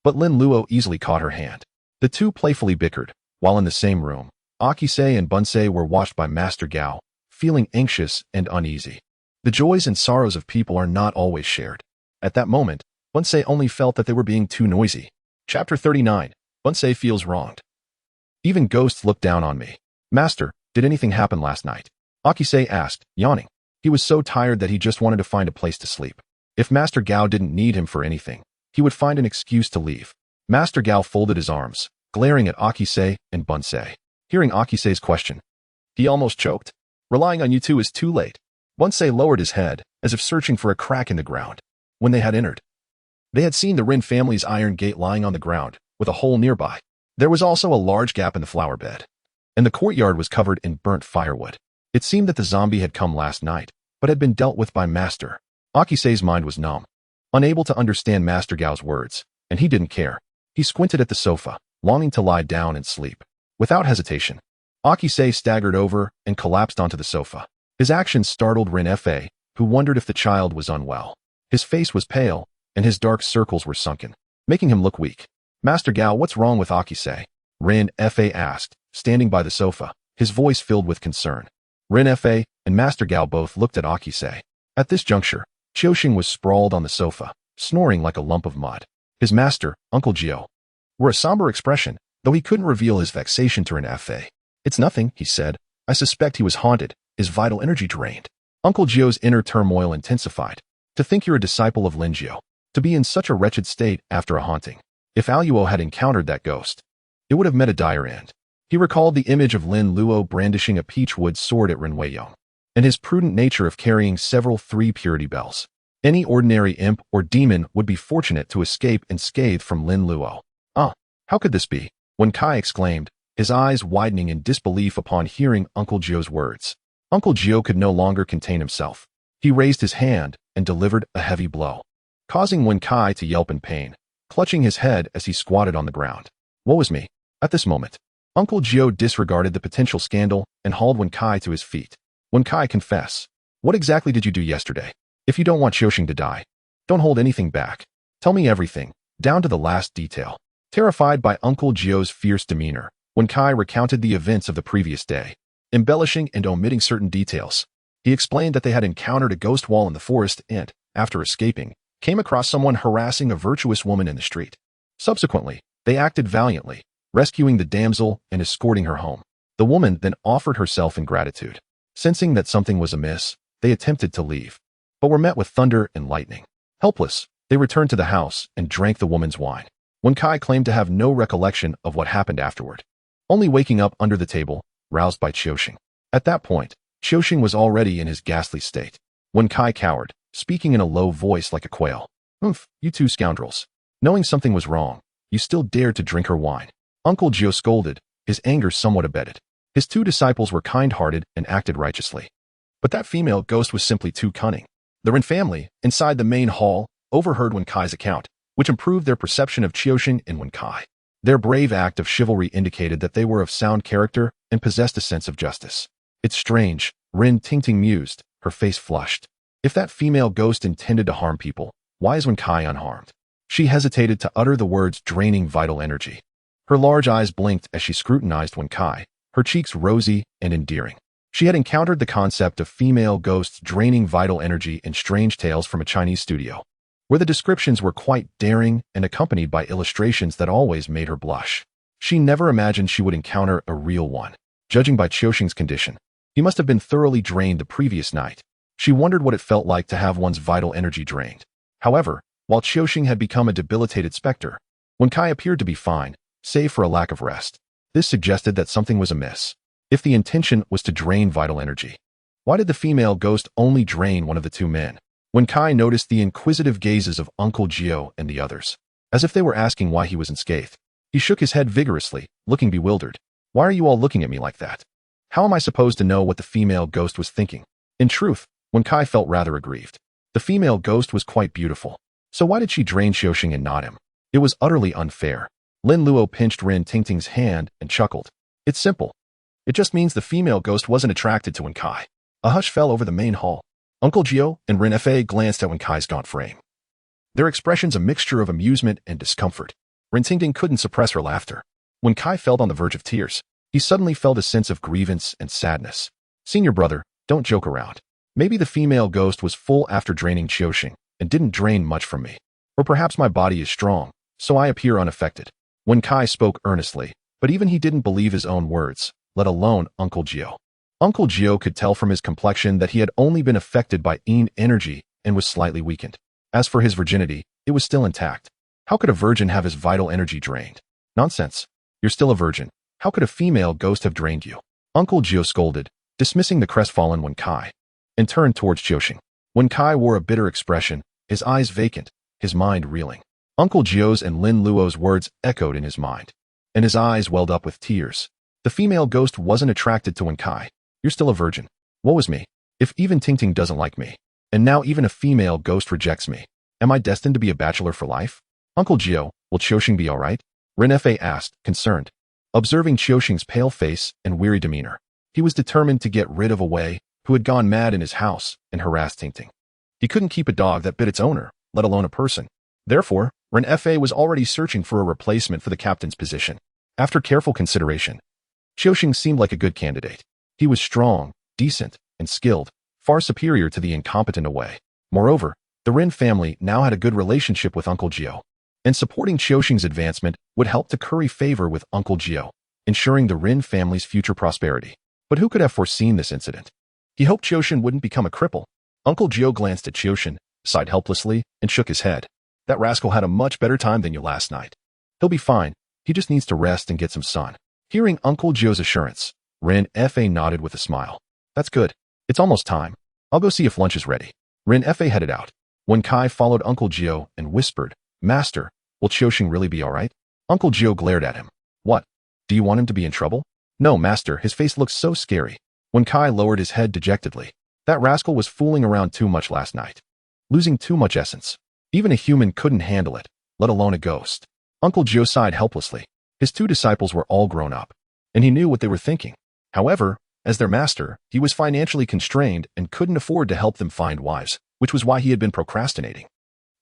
but Lin Luo easily caught her hand. The two playfully bickered, while in the same room. Akise and Bunsei were watched by Master Gao, feeling anxious and uneasy. The joys and sorrows of people are not always shared. At that moment, Bunsei only felt that they were being too noisy. Chapter 39. Bunsei feels wronged. Even ghosts look down on me. Master, did anything happen last night? Akise asked, yawning. He was so tired that he just wanted to find a place to sleep. If Master Gao didn't need him for anything, he would find an excuse to leave. Master Gao folded his arms, glaring at Akise and Bunsei. Hearing Akise's question, he almost choked. Relying on you two is too late. Bunsei lowered his head, as if searching for a crack in the ground. When they had entered, they had seen the Rin family's iron gate lying on the ground, with a hole nearby. There was also a large gap in the flower bed, and the courtyard was covered in burnt firewood. It seemed that the zombie had come last night, but had been dealt with by Master. Akise's mind was numb, unable to understand Master Gao's words, and he didn't care. He squinted at the sofa, longing to lie down and sleep. Without hesitation, Akise staggered over and collapsed onto the sofa. His actions startled Rin Fa, who wondered if the child was unwell. His face was pale, and his dark circles were sunken, making him look weak. Master Gao, what's wrong with Akise? Rin Fa asked, standing by the sofa, his voice filled with concern. Rin Fa and Master Gao both looked at Akise. At this juncture, Qiuxing was sprawled on the sofa, snoring like a lump of mud. His master, Uncle Jiu, wore a somber expression, though he couldn't reveal his vexation to Rin Fa. It's nothing, he said. I suspect he was haunted, his vital energy drained. Uncle Jiu's inner turmoil intensified. To think you're a disciple of Lin Luo, to be in such a wretched state after a haunting. If Luo had encountered that ghost, it would have met a dire end. He recalled the image of Lin Luo brandishing a peachwood sword at Ren Weiyong, and his prudent nature of carrying several 3 purity bells. Any ordinary imp or demon would be fortunate to escape unscathed from Lin Luo. How could this be? Wen Kai exclaimed, his eyes widening in disbelief upon hearing Uncle Jiu's words. Uncle Jiu could no longer contain himself. He raised his hand and delivered a heavy blow, causing Wen Kai to yelp in pain, clutching his head as he squatted on the ground. Woe is me. At this moment, Uncle Jiu disregarded the potential scandal and hauled Wen Kai to his feet. Wen Kai, confess. What exactly did you do yesterday? If you don't want Qiuxing to die, don't hold anything back. Tell me everything, down to the last detail. Terrified by Uncle Jiu's fierce demeanor, Wen Kai recounted the events of the previous day, embellishing and omitting certain details. He explained that they had encountered a ghost wall in the forest and, after escaping, came across someone harassing a virtuous woman in the street. Subsequently, they acted valiantly, rescuing the damsel and escorting her home. The woman then offered herself in gratitude. Sensing that something was amiss, they attempted to leave, but were met with thunder and lightning. Helpless, they returned to the house and drank the woman's wine. Wen Kai claimed to have no recollection of what happened afterward, only waking up under the table, roused by Qiuxing. At that point, Qiuxing was already in his ghastly state. Wen Kai cowered, speaking in a low voice like a quail. You 2 scoundrels. Knowing something was wrong, you still dared to drink her wine. Uncle Jiu scolded, his anger somewhat abated. His 2 disciples were kind-hearted and acted righteously. But that female ghost was simply too cunning. The Ren family, inside the main hall, overheard Wen Kai's account, which improved their perception of Qiuxing and Wen Kai. Their brave act of chivalry indicated that they were of sound character and possessed a sense of justice. It's strange, Rin Tingting mused, her face flushed. If that female ghost intended to harm people, why is Wen Kai unharmed? She hesitated to utter the words draining vital energy. Her large eyes blinked as she scrutinized Wen Kai, her cheeks rosy and endearing. She had encountered the concept of female ghosts draining vital energy in strange tales from a Chinese studio, where the descriptions were quite daring and accompanied by illustrations that always made her blush. She never imagined she would encounter a real one. Judging by Qiuxing's condition, he must have been thoroughly drained the previous night. She wondered what it felt like to have one's vital energy drained. However, while Qiuxing had become a debilitated specter, Wen Kai appeared to be fine, save for a lack of rest. This suggested that something was amiss. If the intention was to drain vital energy, why did the female ghost only drain one of the 2 men? Wen Kai noticed the inquisitive gazes of Uncle Jiu and the others, as if they were asking why he was unscathed. He shook his head vigorously, looking bewildered. Why are you all looking at me like that? How am I supposed to know what the female ghost was thinking? In truth, Wen Kai felt rather aggrieved. The female ghost was quite beautiful. So why did she drain Qiuxing and not him? It was utterly unfair. Lin Luo pinched Rin Tingting's hand and chuckled. It's simple. It just means the female ghost wasn't attracted to Wen Kai. A hush fell over the main hall. Uncle Jiu and Rin Fa glanced at Wen Kai's gaunt frame, their expressions a mixture of amusement and discomfort. Rin Tingting couldn't suppress her laughter. Wen Kai felt on the verge of tears. He suddenly felt a sense of grievance and sadness. Senior brother, don't joke around. Maybe the female ghost was full after draining Qiuxing and didn't drain much from me. Or perhaps my body is strong, so I appear unaffected. Wen Kai spoke earnestly, but even he didn't believe his own words, let alone Uncle Jiu. Uncle Jiu could tell from his complexion that he had only been affected by Yin energy and was slightly weakened. As for his virginity, it was still intact. How could a virgin have his vital energy drained? Nonsense. You're still a virgin. How could a female ghost have drained you? Uncle Jiu scolded, dismissing the crestfallen Wen Kai, and turned towards Qiuxing. Wen Kai wore a bitter expression, his eyes vacant, his mind reeling. Uncle Jiu's and Lin Luo's words echoed in his mind, and his eyes welled up with tears. The female ghost wasn't attracted to Wen Kai. You're still a virgin. Woe is me. If even Tingting doesn't like me, and now even a female ghost rejects me, am I destined to be a bachelor for life? Uncle Jiu, will Qiuxing be alright? Rin Fa asked, concerned. Observing Qiuxing's pale face and weary demeanor, he was determined to get rid of a Wei who had gone mad in his house and harassed Tingting. He couldn't keep a dog that bit its owner, let alone a person. Therefore, Ren Fa was already searching for a replacement for the captain's position. After careful consideration, Qiuxing seemed like a good candidate. He was strong, decent, and skilled, far superior to the incompetent Wei. Moreover, the Ren family now had a good relationship with Uncle Jiu, and supporting Qiuxing's advancement would help to curry favor with Uncle Jiu, ensuring the Ren family's future prosperity. But who could have foreseen this incident? He hoped Qiuxing wouldn't become a cripple. Uncle Jiu glanced at Qiuxing, sighed helplessly, and shook his head. That rascal had a much better time than you last night. He'll be fine. He just needs to rest and get some sun. Hearing Uncle Jiu's assurance, Ren Fa nodded with a smile. That's good. It's almost time. I'll go see if lunch is ready. Ren Fa headed out. Wen Kai followed Uncle Jiu and whispered, Master, will Qiuxing really be all right? Uncle Jiu glared at him. What? Do you want him to be in trouble? No, Master, his face looks so scary. Wen Kai lowered his head dejectedly. That rascal was fooling around too much last night. Losing too much essence. Even a human couldn't handle it, let alone a ghost. Uncle Jiu sighed helplessly. His two disciples were all grown up, and he knew what they were thinking. However, as their master, he was financially constrained and couldn't afford to help them find wives, which was why he had been procrastinating.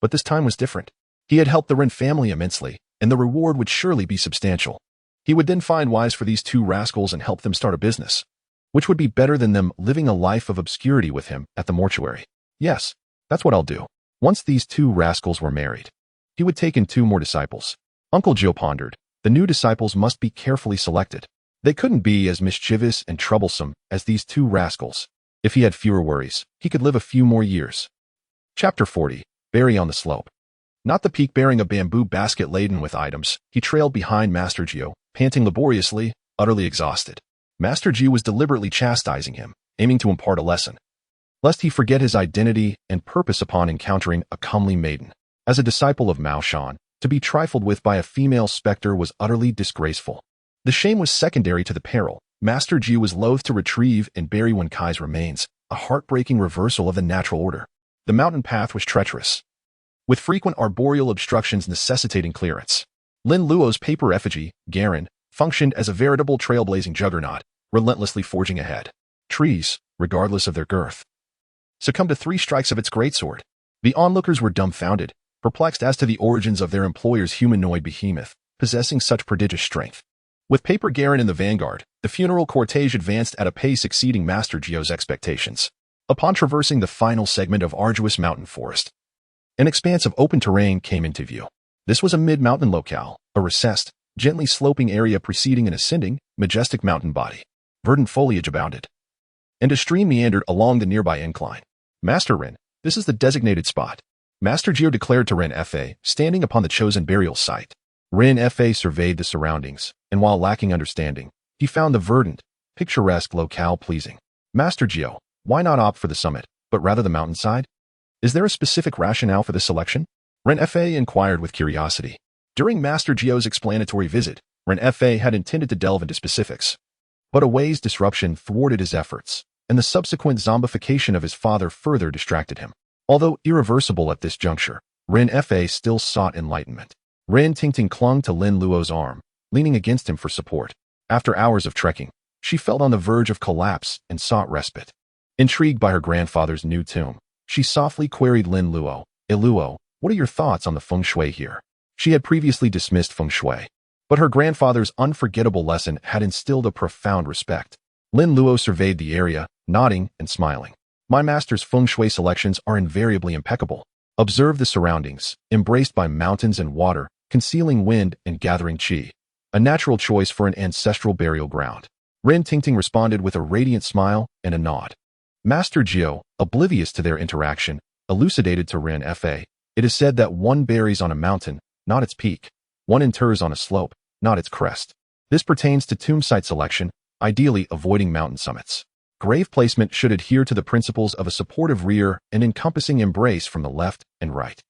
But this time was different. He had helped the Ren family immensely, and the reward would surely be substantial. He would then find wives for these two rascals and help them start a business, which would be better than them living a life of obscurity with him at the mortuary. Yes, that's what I'll do. Once these two rascals were married, he would take in 2 more disciples. Uncle Jiu pondered. The new disciples must be carefully selected. They couldn't be as mischievous and troublesome as these 2 rascals. If he had fewer worries, he could live a few more years. Chapter 40. Berry on the Slope. Not the peak bearing a bamboo basket laden with items, he trailed behind Master Jiu, panting laboriously, utterly exhausted. Master Jiu was deliberately chastising him, aiming to impart a lesson, lest he forget his identity and purpose upon encountering a comely maiden. As a disciple of Mao Shan, to be trifled with by a female specter was utterly disgraceful. The shame was secondary to the peril. Master Jiu was loath to retrieve and bury Wen Kai's remains, a heartbreaking reversal of the natural order. The mountain path was treacherous, with frequent arboreal obstructions necessitating clearance. Lin Luo's paper effigy, Garen, functioned as a veritable trailblazing juggernaut, relentlessly forging ahead. Trees, regardless of their girth, succumbed to 3 strikes of its greatsword. The onlookers were dumbfounded, perplexed as to the origins of their employer's humanoid behemoth, possessing such prodigious strength. With Paper Garen in the vanguard, the funeral cortege advanced at a pace exceeding Master Jiu's expectations. Upon traversing the final segment of arduous mountain forest, an expanse of open terrain came into view. This was a mid-mountain locale, a recessed, gently sloping area preceding an ascending, majestic mountain body. Verdant foliage abounded, and a stream meandered along the nearby incline. Master Ren, this is the designated spot. Master Jiu declared to Ren Fa, standing upon the chosen burial site. Ren Fa surveyed the surroundings, and while lacking understanding, he found the verdant, picturesque locale pleasing. Master Jiu, why not opt for the summit, but rather the mountainside? Is there a specific rationale for this selection? Ren Fa inquired with curiosity. During Master Jiu's explanatory visit, Ren Fa had intended to delve into specifics, but a Wei's disruption thwarted his efforts, and the subsequent zombification of his father further distracted him. Although irreversible at this juncture, Ren Fa still sought enlightenment. Ren Tingting clung to Lin Luo's arm, leaning against him for support. After hours of trekking, she felt on the verge of collapse and sought respite. Intrigued by her grandfather's new tomb, she softly queried Lin Luo, Luo, what are your thoughts on the feng shui here? She had previously dismissed feng shui, but her grandfather's unforgettable lesson had instilled a profound respect. Lin Luo surveyed the area, nodding and smiling. My master's feng shui selections are invariably impeccable. Observe the surroundings, embraced by mountains and water, concealing wind and gathering qi. A natural choice for an ancestral burial ground. Ren Tingting responded with a radiant smile and a nod. Master Jiu, oblivious to their interaction, elucidated to Ren Fa, it is said that one buries on a mountain, not its peak. One inters on a slope, not its crest. This pertains to tomb site selection, ideally avoiding mountain summits. Grave placement should adhere to the principles of a supportive rear and encompassing embrace from the left and right.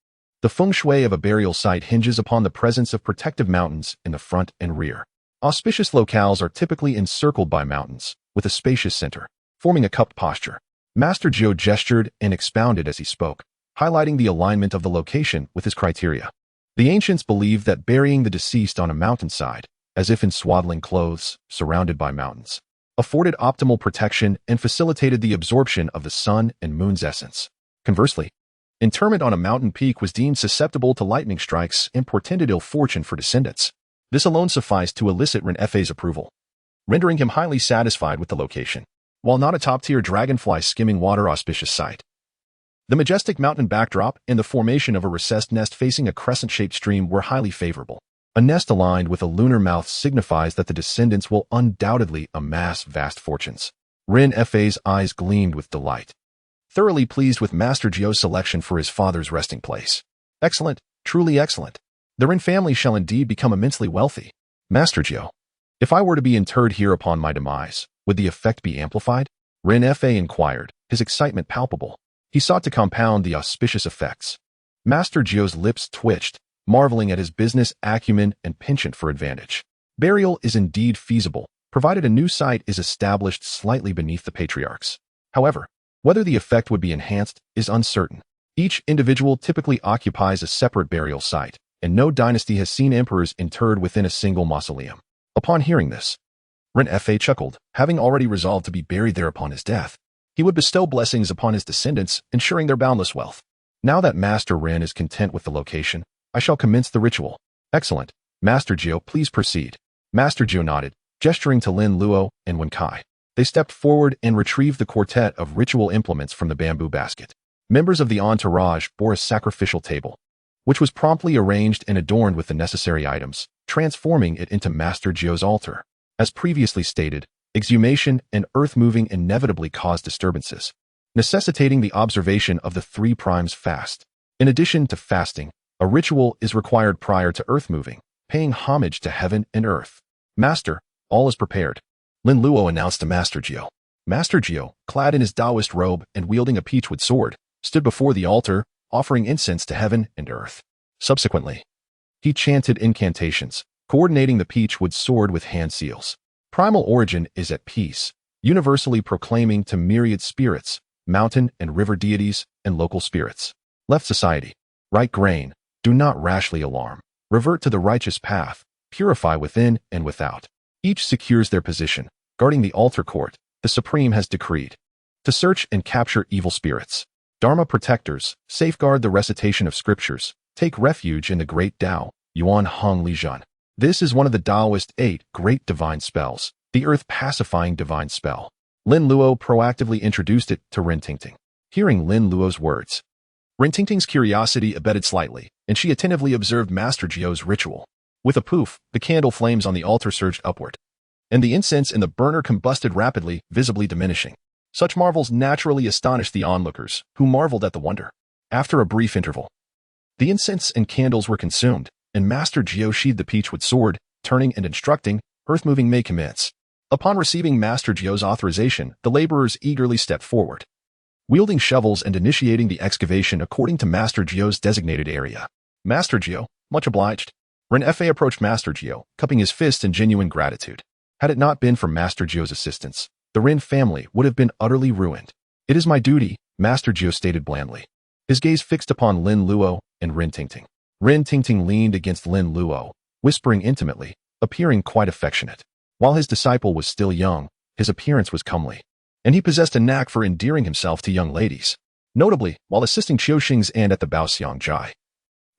The feng shui of a burial site hinges upon the presence of protective mountains in the front and rear. Auspicious locales are typically encircled by mountains, with a spacious center, forming a cupped posture. Master Jiu gestured and expounded as he spoke, highlighting the alignment of the location with his criteria. The ancients believed that burying the deceased on a mountainside as if in swaddling clothes, surrounded by mountains, afforded optimal protection and facilitated the absorption of the sun and moon's essence. Conversely, interment on a mountain peak was deemed susceptible to lightning strikes and portended ill fortune for descendants. This alone sufficed to elicit Ren Fei's approval, rendering him highly satisfied with the location. While not a top-tier dragonfly skimming water auspicious sight, the majestic mountain backdrop and the formation of a recessed nest facing a crescent-shaped stream were highly favorable. A nest aligned with a lunar mouth signifies that the descendants will undoubtedly amass vast fortunes. Ren Fei's eyes gleamed with delight, thoroughly pleased with Master Jiu's selection for his father's resting place. Excellent, truly excellent. The Ren family shall indeed become immensely wealthy. Master Jiu, if I were to be interred here upon my demise, would the effect be amplified? Ren Fei inquired, his excitement palpable. He sought to compound the auspicious effects. Master Jiu's lips twitched, marveling at his business acumen and penchant for advantage. Burial is indeed feasible, provided a new site is established slightly beneath the patriarchs. However, whether the effect would be enhanced is uncertain. Each individual typically occupies a separate burial site, and no dynasty has seen emperors interred within a single mausoleum. Upon hearing this, Ren Fei chuckled, having already resolved to be buried there upon his death. He would bestow blessings upon his descendants, ensuring their boundless wealth. Now that Master Ren is content with the location, I shall commence the ritual. Excellent. Master Jiu, please proceed. Master Jiu nodded, gesturing to Lin Luo and Wen Kai. They stepped forward and retrieved the quartet of ritual implements from the bamboo basket. Members of the entourage bore a sacrificial table, which was promptly arranged and adorned with the necessary items, transforming it into Master Jiu's altar. As previously stated, exhumation and earth-moving inevitably cause disturbances, necessitating the observation of the 3 primes fast. In addition to fasting, a ritual is required prior to earth-moving, paying homage to heaven and earth. Master, all is prepared, Lin Luo announced to Master Jiu. Master Jiu, clad in his Taoist robe and wielding a peachwood sword, stood before the altar, offering incense to heaven and earth. Subsequently, he chanted incantations, coordinating the peachwood sword with hand seals. Primal origin is at peace, universally proclaiming to myriad spirits, mountain and river deities, and local spirits. Left society, right grain, do not rashly alarm. Revert to the righteous path, purify within and without. Each secures their position, guarding the altar court. The Supreme has decreed to search and capture evil spirits. Dharma protectors, safeguard the recitation of scriptures, take refuge in the great Tao, Yuan Hong Li Zhan. This is one of the Taoist 8 great divine spells, the earth-pacifying divine spell. Lin Luo proactively introduced it to Ren Tingting. Hearing Lin Luo's words, Ren Tingting's curiosity abated slightly, and she attentively observed Master Jiu's ritual. With a poof, the candle flames on the altar surged upward, and the incense in the burner combusted rapidly, visibly diminishing. Such marvels naturally astonished the onlookers, who marveled at the wonder. After a brief interval, the incense and candles were consumed, and Master Jiu sheathed the peachwood sword, turning and instructing, earth-moving may commence. Upon receiving Master Jiu's authorization, the laborers eagerly stepped forward, wielding shovels and initiating the excavation according to Master Jiu's designated area. Master Jiu, much obliged. Ren Fei approached Master Jiu, cupping his fist in genuine gratitude. Had it not been for Master Jiu's assistance, the Ren family would have been utterly ruined. It is my duty, Master Jiu stated blandly, his gaze fixed upon Lin Luo and Ren Tingting. Ren Tingting leaned against Lin Luo, whispering intimately, appearing quite affectionate. While his disciple was still young, his appearance was comely, and he possessed a knack for endearing himself to young ladies. Notably, while assisting Qiuxing's aunt at the Baoxiang Jai,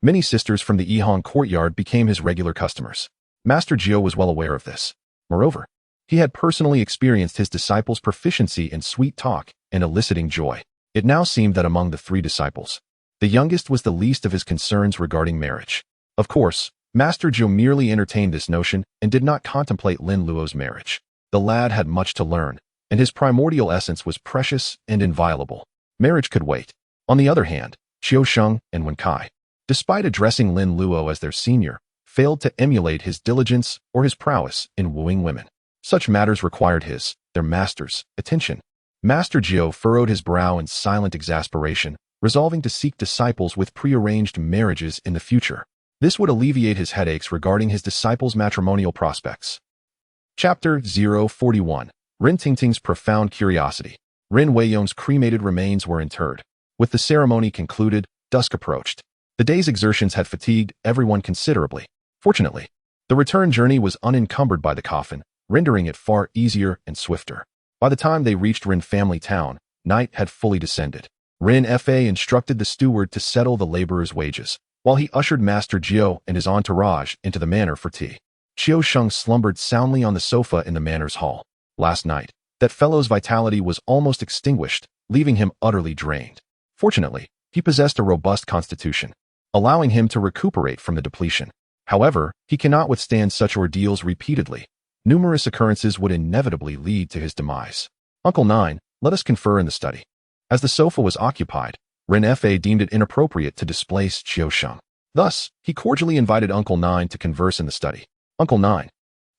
many sisters from the Yihang courtyard became his regular customers. Master Jiu was well aware of this. Moreover, he had personally experienced his disciple's proficiency in sweet talk and eliciting joy. It now seemed that among the 3 disciples, the youngest was the least of his concerns regarding marriage. Of course, Master Jiu merely entertained this notion and did not contemplate Lin Luo's marriage. The lad had much to learn, and his primordial essence was precious and inviolable. Marriage could wait. On the other hand, Qiusheng and Wen Kai, despite addressing Lin Luo as their senior, failed to emulate his diligence or his prowess in wooing women. Such matters required their master's, attention. Master Jiu furrowed his brow in silent exasperation, resolving to seek disciples with prearranged marriages in the future. This would alleviate his headaches regarding his disciples' matrimonial prospects. Chapter 041. Ren Tingting's profound curiosity. Ren Weiyong's cremated remains were interred. With the ceremony concluded, dusk approached. The day's exertions had fatigued everyone considerably. Fortunately, The return journey was unencumbered by the coffin, rendering it far easier and swifter. By the time they reached Rin family town, night had fully descended. Rin Fa instructed the steward to settle the laborers' wages, while he ushered Master Jiu and his entourage into the manor for tea. Qiu Sheng slumbered soundly on the sofa in the manor's hall. Last night, that fellow's vitality was almost extinguished, leaving him utterly drained. Fortunately, he possessed a robust constitution, allowing him to recuperate from the depletion. However, he cannot withstand such ordeals repeatedly. Numerous occurrences would inevitably lead to his demise. Uncle 9, let us confer in the study. As the sofa was occupied, Rin Fa deemed it inappropriate to displace Qiu Sheng. Thus, he cordially invited Uncle 9 to converse in the study. Uncle 9,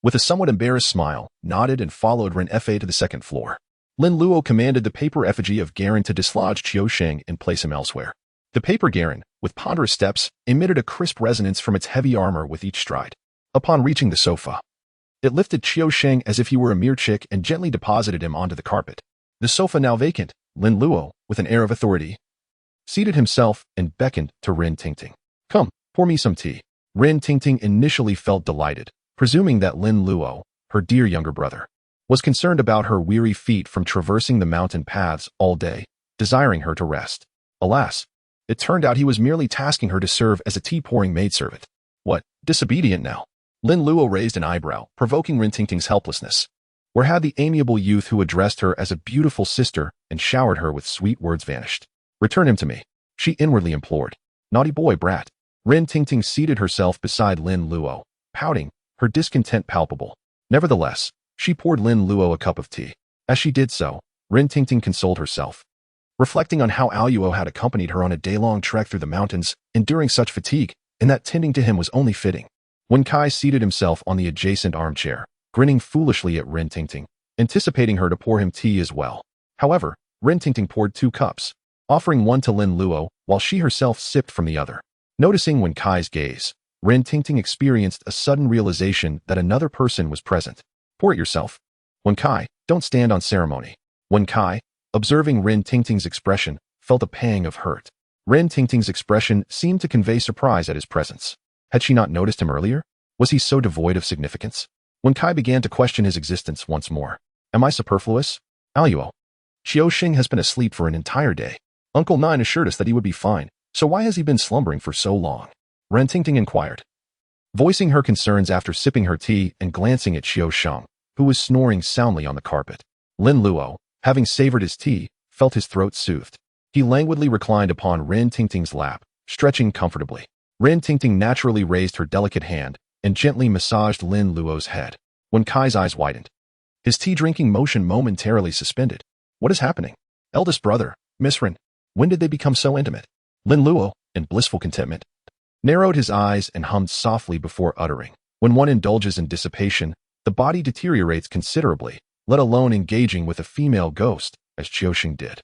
with a somewhat embarrassed smile, nodded and followed Rin Fa to the second floor. Lin Luo commanded the paper effigy of Garen to dislodge Qiu Sheng and place him elsewhere. The paper Garen, with ponderous steps, emitted a crisp resonance from its heavy armor with each stride. Upon reaching the sofa, it lifted Qiu Sheng as if he were a mere chick and gently deposited him onto the carpet. The sofa now vacant, Lin Luo, with an air of authority, seated himself and beckoned to Rin Tingting. Come, pour me some tea. Rin Tingting initially felt delighted, presuming that Lin Luo, her dear younger brother, was concerned about her weary feet from traversing the mountain paths all day, desiring her to rest. Alas, it turned out he was merely tasking her to serve as a tea-pouring maidservant. What, disobedient now? Lin Luo raised an eyebrow, provoking Rin Tingting's helplessness. Where had the amiable youth who addressed her as a beautiful sister and showered her with sweet words vanished? Return him to me, she inwardly implored. Naughty boy brat. Rin Tingting seated herself beside Lin Luo, pouting, her discontent palpable. Nevertheless, she poured Lin Luo a cup of tea. As she did so, Rin Tingting consoled herself, reflecting on how Luo had accompanied her on a day-long trek through the mountains, enduring such fatigue, and that tending to him was only fitting. Wen Kai seated himself on the adjacent armchair, grinning foolishly at Rin Tingting, anticipating her to pour him tea as well. However, Rin Tingting poured 2 cups, offering one to Lin Luo, while she herself sipped from the other. Noticing Wen Kai's gaze, Rin Tingting experienced a sudden realization that another person was present. Pour it yourself. Wen Kai, don't stand on ceremony. Wen Kai, observing Rin Tingting's expression, felt a pang of hurt. Rin Tingting's expression seemed to convey surprise at his presence. Had she not noticed him earlier? Was he so devoid of significance? Wen Kai began to question his existence once more. Am I superfluous? Luo. Qiu Sheng has been asleep for an entire day. Uncle 9 assured us that he would be fine, so why has he been slumbering for so long? Rin Tingting inquired, voicing her concerns after sipping her tea and glancing at Qiu Sheng, who was snoring soundly on the carpet. Lin Luo, having savored his tea, felt his throat soothed. He languidly reclined upon Rin Tingting's lap, stretching comfortably. Rin Tingting naturally raised her delicate hand and gently massaged Lin Luo's head. Wen Kai's eyes widened, his tea-drinking motion momentarily suspended. What is happening? Eldest brother, Miss Rin, when did they become so intimate? Lin Luo, in blissful contentment, narrowed his eyes and hummed softly before uttering. When one indulges in dissipation, the body deteriorates considerably, let alone engaging with a female ghost, as Qiu Sheng did.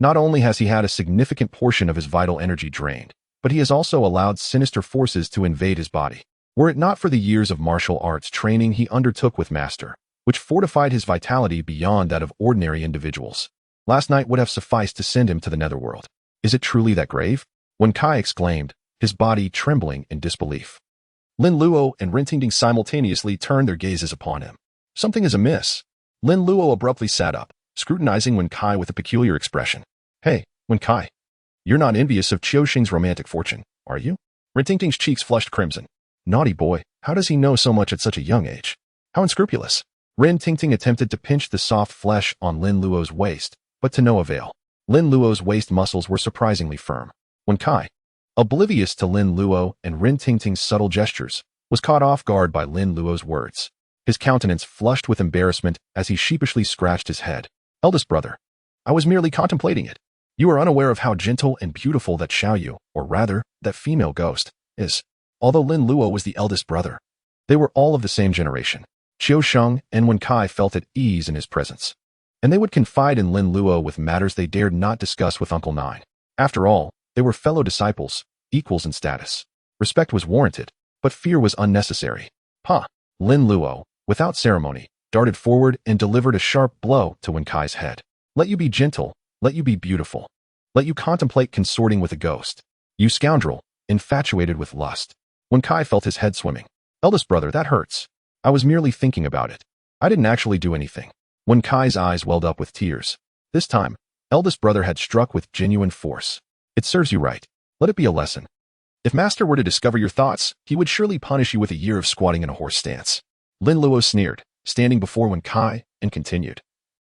Not only has he had a significant portion of his vital energy drained, but he has also allowed sinister forces to invade his body. Were it not for the years of martial arts training he undertook with Master, which fortified his vitality beyond that of ordinary individuals, last night would have sufficed to send him to the netherworld. Is it truly that grave? Wen Kai exclaimed, his body trembling in disbelief. Lin Luo and Rin Tingting simultaneously turned their gazes upon him. Something is amiss. Lin Luo abruptly sat up, scrutinizing Wen Kai with a peculiar expression. Hey, Wen Kai, you're not envious of Qiu Sheng's romantic fortune, are you? Rin Tingting's cheeks flushed crimson. Naughty boy, how does he know so much at such a young age? How unscrupulous. Rin Tingting attempted to pinch the soft flesh on Lin Luo's waist, but to no avail. Lin Luo's waist muscles were surprisingly firm. Wen Kai, oblivious to Lin Luo and Rin Tingting's subtle gestures, was caught off guard by Lin Luo's words. His countenance flushed with embarrassment as he sheepishly scratched his head. Eldest brother, I was merely contemplating it. You are unaware of how gentle and beautiful that Xiaoyu, or rather, that female ghost, is. Although Lin Luo was the eldest brother, they were all of the same generation. Qiu Sheng and Wen Kai felt at ease in his presence, and they would confide in Lin Luo with matters they dared not discuss with Uncle 9. After all, they were fellow disciples, equals in status. Respect was warranted, but fear was unnecessary. Ha! Lin Luo, without ceremony, darted forward and delivered a sharp blow to Wen Kai's head. Let you be gentle, let you be beautiful. Let you contemplate consorting with a ghost. You scoundrel, infatuated with lust. Wen Kai felt his head swimming. Eldest brother, that hurts. I was merely thinking about it. I didn't actually do anything. Wen Kai's eyes welled up with tears. This time, eldest brother had struck with genuine force. It serves you right. Let it be a lesson. If master were to discover your thoughts, he would surely punish you with a year of squatting in a horse stance. Lin Luo sneered, standing before Wen Kai, and continued.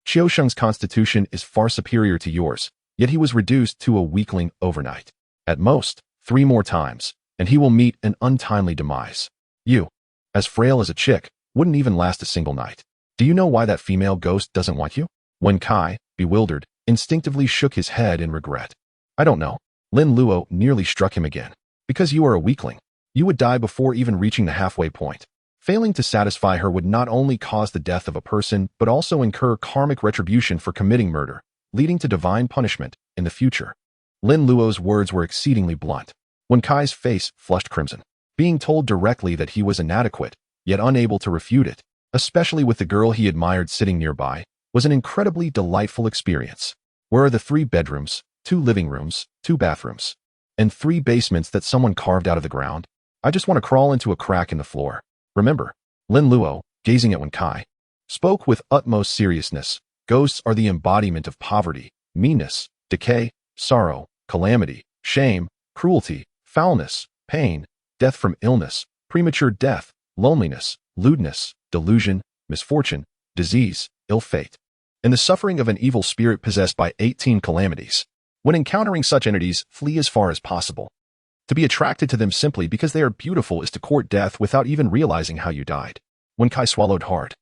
Qiusheng's constitution is far superior to yours, yet he was reduced to a weakling overnight. At most, 3 more times, and he will meet an untimely demise. You, as frail as a chick, wouldn't even last a single night. Do you know why that female ghost doesn't want you? Wen Kai, bewildered, instinctively shook his head in regret. I don't know. Lin Luo nearly struck him again. Because you are a weakling. You would die before even reaching the halfway point. Failing to satisfy her would not only cause the death of a person, but also incur karmic retribution for committing murder, leading to divine punishment in the future. Lin Luo's words were exceedingly blunt. Wen Kai's face flushed crimson. Being told directly that he was inadequate, yet unable to refute it, especially with the girl he admired sitting nearby, was an incredibly delightful experience. Where are the 3 bedrooms, 2 living rooms, 2 bathrooms, and 3 basements that someone carved out of the ground? I just want to crawl into a crack in the floor. Remember, Lin Luo, gazing at Wen Kai, spoke with utmost seriousness. Ghosts are the embodiment of poverty, meanness, decay, sorrow, calamity, shame, cruelty, foulness, pain, death from illness, premature death, loneliness, lewdness, delusion, misfortune, disease, ill fate, and the suffering of an evil spirit possessed by 18 calamities. When encountering such entities, flee as far as possible. To be attracted to them simply because they are beautiful is to court death without even realizing how you died. Wen Kai swallowed hard,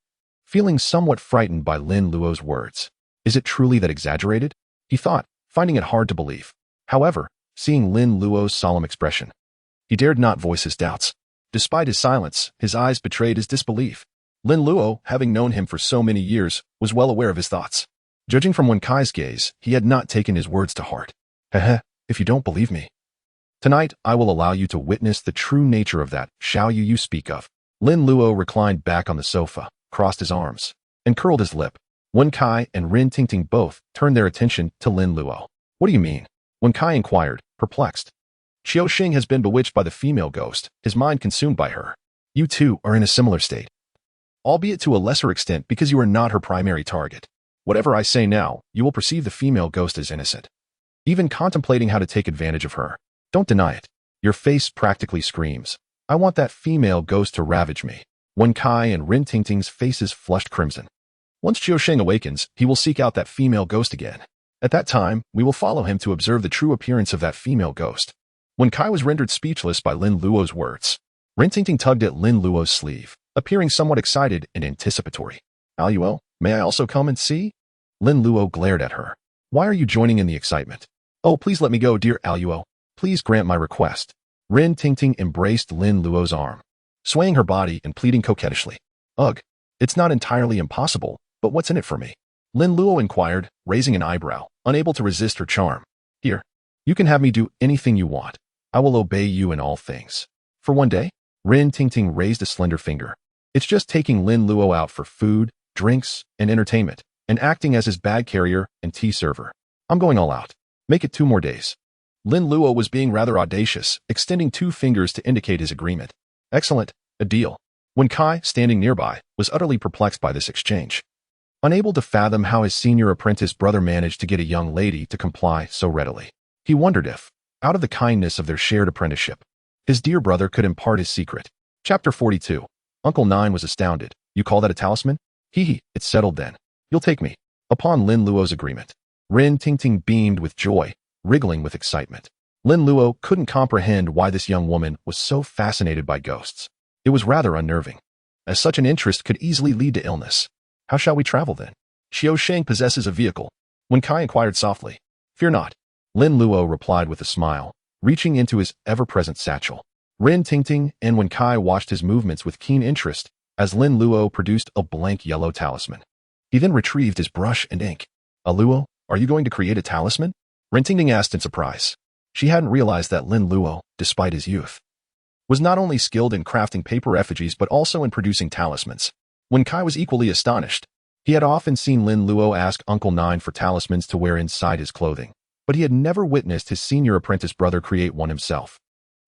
feeling somewhat frightened by Lin Luo's words. Is it truly that exaggerated? He thought, finding it hard to believe. However, seeing Lin Luo's solemn expression, he dared not voice his doubts. Despite his silence, his eyes betrayed his disbelief. Lin Luo, having known him for so many years, was well aware of his thoughts. Judging from Wen Kai's gaze, he had not taken his words to heart. Heh, if you don't believe me. Tonight, I will allow you to witness the true nature of that Xiao Yu you speak of. Lin Luo reclined back on the sofa, crossed his arms, and curled his lip. Wen Kai and Rin Tingting both turned their attention to Lin Luo. What do you mean? Wen Kai inquired, perplexed. Qiusheng has been bewitched by the female ghost, his mind consumed by her. You too are in a similar state, albeit to a lesser extent because you are not her primary target. Whatever I say now, you will perceive the female ghost as innocent, even contemplating how to take advantage of her. Don't deny it. Your face practically screams. I want that female ghost to ravage me. Wen Kai and Rin Tingting's faces flushed crimson. Once Qiusheng awakens, he will seek out that female ghost again. At that time, we will follow him to observe the true appearance of that female ghost. Wen Kai was rendered speechless by Lin Luo's words. Rin Tingting tugged at Lin Luo's sleeve, appearing somewhat excited and anticipatory. Luo, may I also come and see? Lin Luo glared at her. Why are you joining in the excitement? Oh, please let me go, dear Luo. Please grant my request. Rin Tingting embraced Lin Luo's arm, swaying her body and pleading coquettishly. Ugh, it's not entirely impossible, but what's in it for me? Lin Luo inquired, raising an eyebrow, unable to resist her charm. Here, you can have me do anything you want. I will obey you in all things. For one day? Rin Tingting raised a slender finger. It's just taking Lin Luo out for food, drinks, and entertainment, and acting as his bag carrier and tea server. I'm going all out. Make it 2 more days. Lin Luo was being rather audacious, extending 2 fingers to indicate his agreement. Excellent, a deal. Wen Kai, standing nearby, was utterly perplexed by this exchange. Unable to fathom how his senior apprentice brother managed to get a young lady to comply so readily. He wondered if, out of the kindness of their shared apprenticeship, his dear brother could impart his secret. Chapter 42. Uncle Nine was astounded. You call that a talisman? Hee, it's settled then. You'll take me. Upon Lin Luo's agreement, Rin Tingting beamed with joy, wriggling with excitement. Lin Luo couldn't comprehend why this young woman was so fascinated by ghosts. It was rather unnerving, as such an interest could easily lead to illness. How shall we travel then? Qiusheng possesses a vehicle. Wen Kai inquired softly. Fear not. Lin Luo replied with a smile, reaching into his ever-present satchel. Rin Tingting and Wen Kai watched his movements with keen interest as Lin Luo produced a blank yellow talisman. He then retrieved his brush and ink. Luo, are you going to create a talisman? Rin Tingting asked in surprise. She hadn't realized that Lin Luo, despite his youth, was not only skilled in crafting paper effigies but also in producing talismans. Wen Kai was equally astonished. He had often seen Lin Luo ask Uncle Nine for talismans to wear inside his clothing, but he had never witnessed his senior apprentice brother create one himself.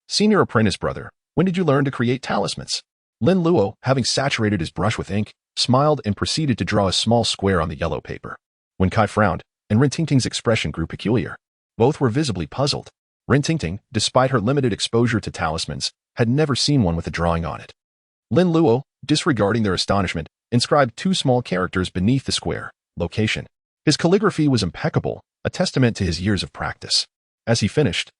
Senior apprentice brother, when did you learn to create talismans? Lin Luo, having saturated his brush with ink, smiled and proceeded to draw a small square on the yellow paper. Wen Kai frowned, and Rintingting's expression grew peculiar. Both were visibly puzzled. Rintingting, despite her limited exposure to talismans, had never seen one with a drawing on it. Lin Luo, disregarding their astonishment, inscribed 2 small characters beneath the square: location. His calligraphy was impeccable, a testament to his years of practice. As he finished,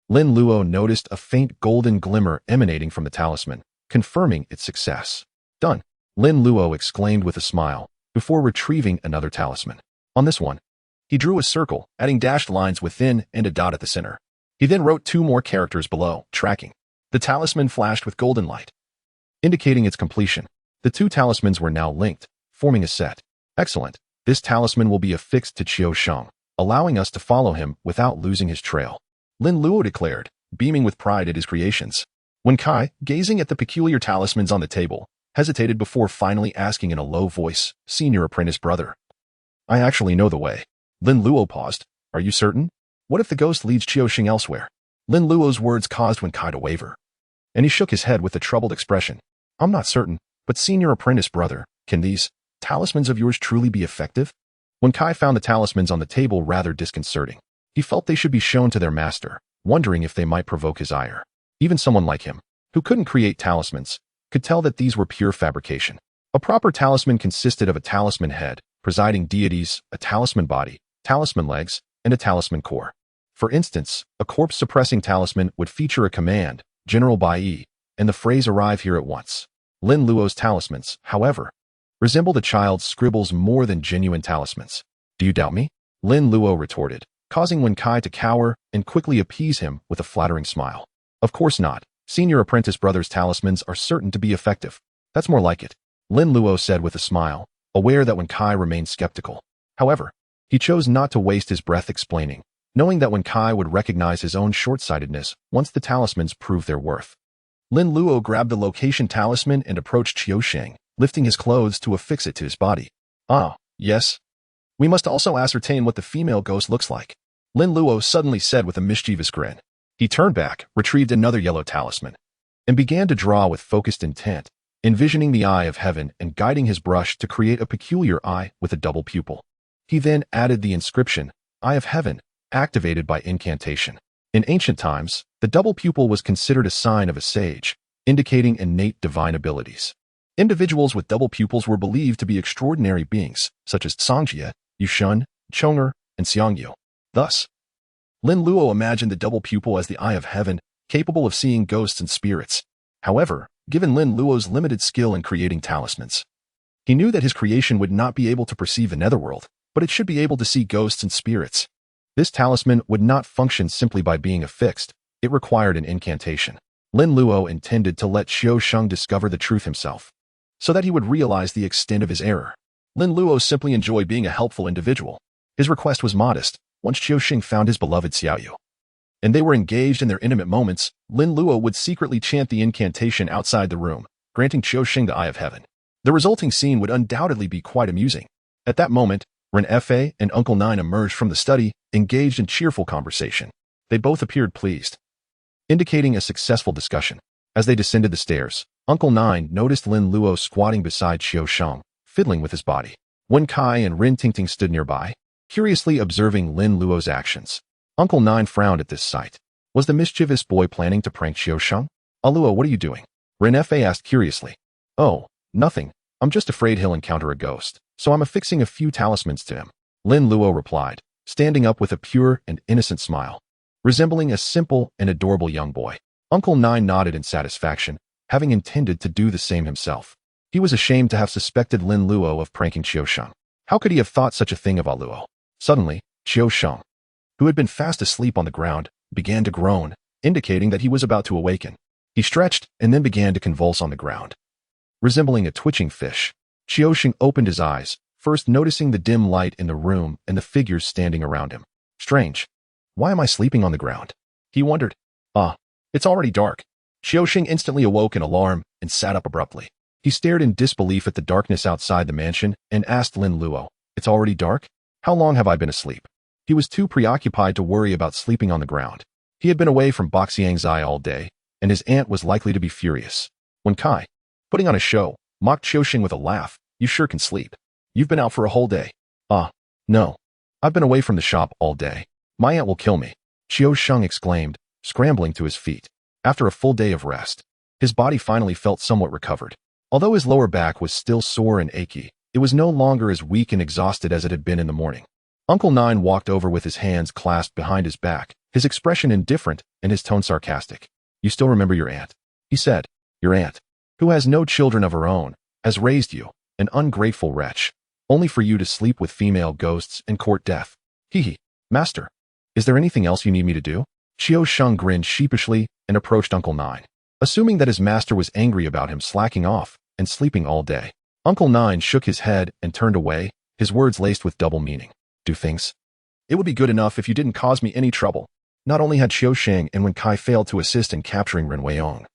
Lin Luo noticed a faint golden glimmer emanating from the talisman, confirming its success. Done, Lin Luo exclaimed with a smile, before retrieving another talisman. On this one, he drew a circle, adding dashed lines within and a dot at the center. He then wrote 2 more characters below, tracking. The talisman flashed with golden light, indicating its completion. The 2 talismans were now linked, forming a set. Excellent. This talisman will be affixed to Qiu Sheng, allowing us to follow him without losing his trail. Lin Luo declared, beaming with pride at his creations. Wen Kai, gazing at the peculiar talismans on the table, hesitated before finally asking in a low voice, "Senior apprentice brother, I actually know the way." Lin Luo paused. "Are you certain? What if the ghost leads Qiu Sheng elsewhere?" Lin Luo's words caused Wen Kai to waver, and he shook his head with a troubled expression. "I'm not certain, but senior apprentice brother, can these talismans of yours truly be effective?" Wen Kai found the talismans on the table rather disconcerting. He felt they should be shown to their master, wondering if they might provoke his ire. Even someone like him, who couldn't create talismans, could tell that these were pure fabrication. A proper talisman consisted of a talisman head, presiding deities, a talisman body, talisman legs, and a talisman core. For instance, a corpse-suppressing talisman would feature a command, General Bai, and the phrase "arrive here at once." Lin Luo's talismans, however, resembled a child's scribbles more than genuine talismans. "Do you doubt me?" Lin Luo retorted, causing Wen Kai to cower and quickly appease him with a flattering smile. "Of course not. Senior apprentice brother's talismans are certain to be effective. That's more like it," Lin Luo said with a smile, aware that Wen Kai remained skeptical. However, he chose not to waste his breath explaining, knowing that Wen Kai would recognize his own short-sightedness once the talismans proved their worth. Lin Luo grabbed the location talisman and approached Qiu Sheng, lifting his clothes to affix it to his body. "Ah, yes. We must also ascertain what the female ghost looks like," Lin Luo suddenly said with a mischievous grin. He turned back, retrieved another yellow talisman, and began to draw with focused intent, envisioning the eye of heaven and guiding his brush to create a peculiar eye with a double pupil. He then added the inscription, "Eye of Heaven," activated by incantation. In ancient times, the double pupil was considered a sign of a sage, indicating innate divine abilities. Individuals with double pupils were believed to be extraordinary beings, such as Songjie, Yushun, Chong'er, and Xiangyu. Thus, Lin Luo imagined the double pupil as the Eye of Heaven, capable of seeing ghosts and spirits. However, given Lin Luo's limited skill in creating talismans, he knew that his creation would not be able to perceive the netherworld, but it should be able to see ghosts and spirits. This talisman would not function simply by being affixed. It required an incantation. Lin Luo intended to let Qiu Sheng discover the truth himself, so that he would realize the extent of his error. Lin Luo simply enjoyed being a helpful individual. His request was modest. Once Qiu Sheng found his beloved Xiaoyu, and they were engaged in their intimate moments, Lin Luo would secretly chant the incantation outside the room, granting Qiu Sheng the Eye of Heaven. The resulting scene would undoubtedly be quite amusing. At that moment, Ren Fei and Uncle Nine emerged from the study, engaged in cheerful conversation. They both appeared pleased, indicating a successful discussion. As they descended the stairs, Uncle Nine noticed Lin Luo squatting beside Qiu Sheng, fiddling with his body. Wen Kai and Rin Tingting stood nearby, curiously observing Lin Luo's actions. Uncle Nine frowned at this sight. Was the mischievous boy planning to prank Qiu Sheng? "Luo, what are you doing?" Ren Fei asked curiously. "Oh, nothing. I'm just afraid he'll encounter a ghost, so I'm affixing a few talismans to him," Lin Luo replied, standing up with a pure and innocent smile, resembling a simple and adorable young boy. Uncle Nine nodded in satisfaction, having intended to do the same himself. He was ashamed to have suspected Lin Luo of pranking Qiu Sheng. How could he have thought such a thing of Luo? Suddenly, Qiu Sheng, who had been fast asleep on the ground, began to groan, indicating that he was about to awaken. He stretched and then began to convulse on the ground, resembling a twitching fish. Qiu Sheng opened his eyes, first noticing the dim light in the room and the figures standing around him. "Strange. Why am I sleeping on the ground?" he wondered. "Ah, it's already dark." Qiu Sheng instantly awoke in alarm and sat up abruptly. He stared in disbelief at the darkness outside the mansion and asked Lin Luo, "It's already dark? How long have I been asleep?" He was too preoccupied to worry about sleeping on the ground. He had been away from Boxiang's eye all day, and his aunt was likely to be furious. Wen Kai, Putting on a show, mocked Qiusheng with a laugh. You sure can sleep. You've been out for a whole day. No. I've been away from the shop all day. My aunt will kill me, Qiusheng exclaimed, scrambling to his feet. After a full day of rest, his body finally felt somewhat recovered. Although his lower back was still sore and achy, it was no longer as weak and exhausted as it had been in the morning. Uncle Nine walked over with his hands clasped behind his back, his expression indifferent and his tone sarcastic. You still remember your aunt? He said. Your aunt, who has no children of her own, has raised you, an ungrateful wretch, only for you to sleep with female ghosts and court death. Hee. Master, is there anything else you need me to do? Qiusheng grinned sheepishly and approached Uncle Nine, assuming that his master was angry about him slacking off and sleeping all day. Uncle Nine shook his head and turned away, his words laced with double meaning. Do things? It would be good enough if you didn't cause me any trouble. Not only had Qiusheng and Wen Kai failed to assist in capturing Ren Weiyong,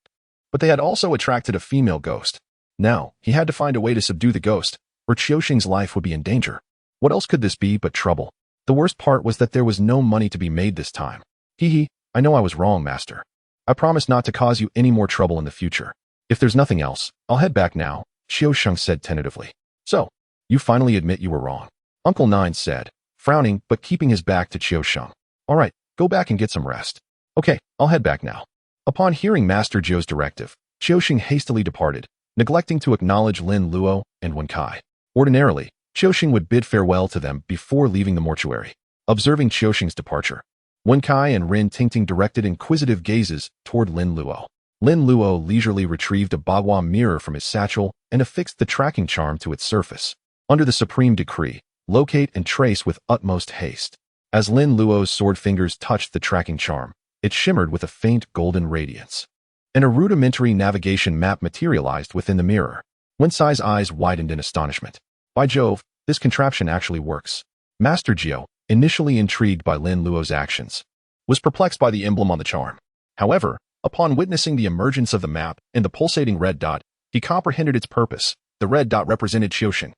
but they had also attracted a female ghost. Now, he had to find a way to subdue the ghost, or Qiusheng's life would be in danger. What else could this be but trouble? The worst part was that there was no money to be made this time. I know I was wrong, Master. I promise not to cause you any more trouble in the future. If there's nothing else, I'll head back now, Qiusheng said tentatively. So, you finally admit you were wrong, Uncle Nine said, frowning but keeping his back to Qiusheng. All right, go back and get some rest. Okay, I'll head back now. Upon hearing Master Zhou's directive, Qiusheng hastily departed, neglecting to acknowledge Lin Luo and Wen Kai. Ordinarily, Qiusheng would bid farewell to them before leaving the mortuary. Observing Qiusheng's departure, Wen Kai and Rin Tingting directed inquisitive gazes toward Lin Luo. Lin Luo leisurely retrieved a bagua mirror from his satchel and affixed the tracking charm to its surface. Under the supreme decree, locate and trace with utmost haste. As Lin Luo's sword fingers touched the tracking charm, it shimmered with a faint golden radiance. And a rudimentary navigation map materialized within the mirror. Wen Cai's eyes widened in astonishment. By Jove, this contraption actually works. Master Jiu, initially intrigued by Lin Luo's actions, was perplexed by the emblem on the charm. However, upon witnessing the emergence of the map and the pulsating red dot, he comprehended its purpose. The red dot represented Qiusheng.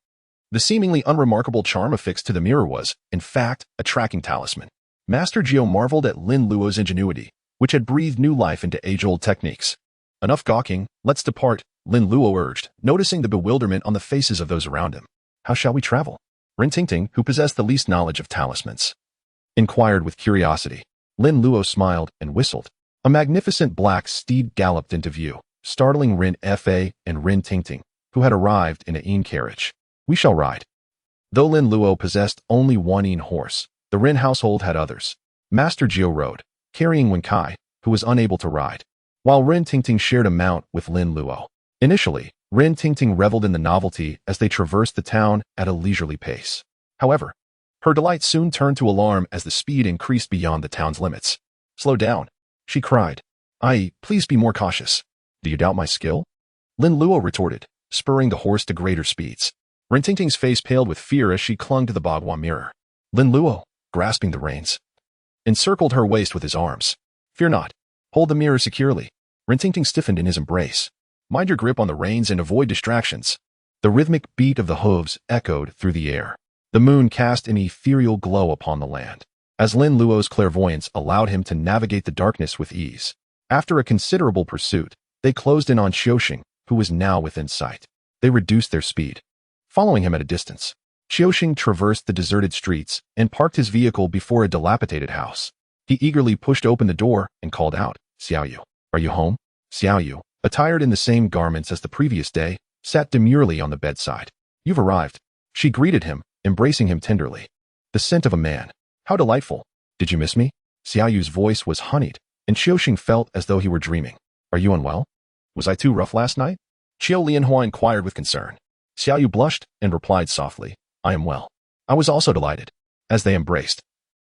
The seemingly unremarkable charm affixed to the mirror was, in fact, a tracking talisman. Master Jiu marveled at Lin Luo's ingenuity, which had breathed new life into age-old techniques. Enough gawking, let's depart, Lin Luo urged, noticing the bewilderment on the faces of those around him. How shall we travel? Rin Tingting, who possessed the least knowledge of talismans, inquired with curiosity. Lin Luo smiled and whistled. A magnificent black steed galloped into view, startling Rin Fa and Rin Tingting, who had arrived in a Yin carriage. We shall ride. Though Lin Luo possessed only one Yin horse, the Rin household had others. Master Jiu rode, carrying Wen Kai, who was unable to ride, while Rin Tingting shared a mount with Lin Luo. Initially, Rin Tingting reveled in the novelty as they traversed the town at a leisurely pace. However, her delight soon turned to alarm as the speed increased beyond the town's limits. Slow down, she cried. Please be more cautious. Do you doubt my skill? Lin Luo retorted, spurring the horse to greater speeds. Rin Tingting's face paled with fear as she clung to the bagua mirror. Lin Luo, grasping the reins, encircled her waist with his arms. Fear not. Hold the mirror securely. Rin Tingting stiffened in his embrace. Mind your grip on the reins and avoid distractions. The rhythmic beat of the hooves echoed through the air. The moon cast an ethereal glow upon the land, as Lin Luo's clairvoyance allowed him to navigate the darkness with ease. After a considerable pursuit, they closed in on Qiusheng, who was now within sight. They reduced their speed, following him at a distance. Qiusheng traversed the deserted streets and parked his vehicle before a dilapidated house. He eagerly pushed open the door and called out, Xiaoyu, are you home? Xiaoyu, attired in the same garments as the previous day, sat demurely on the bedside. You've arrived. She greeted him, embracing him tenderly. The scent of a man. How delightful. Did you miss me? Xiaoyu's voice was honeyed, and Qiusheng felt as though he were dreaming. Are you unwell? Was I too rough last night? Qiu Lianhua inquired with concern. Xiaoyu blushed and replied softly, I am well. I was also delighted. As they embraced,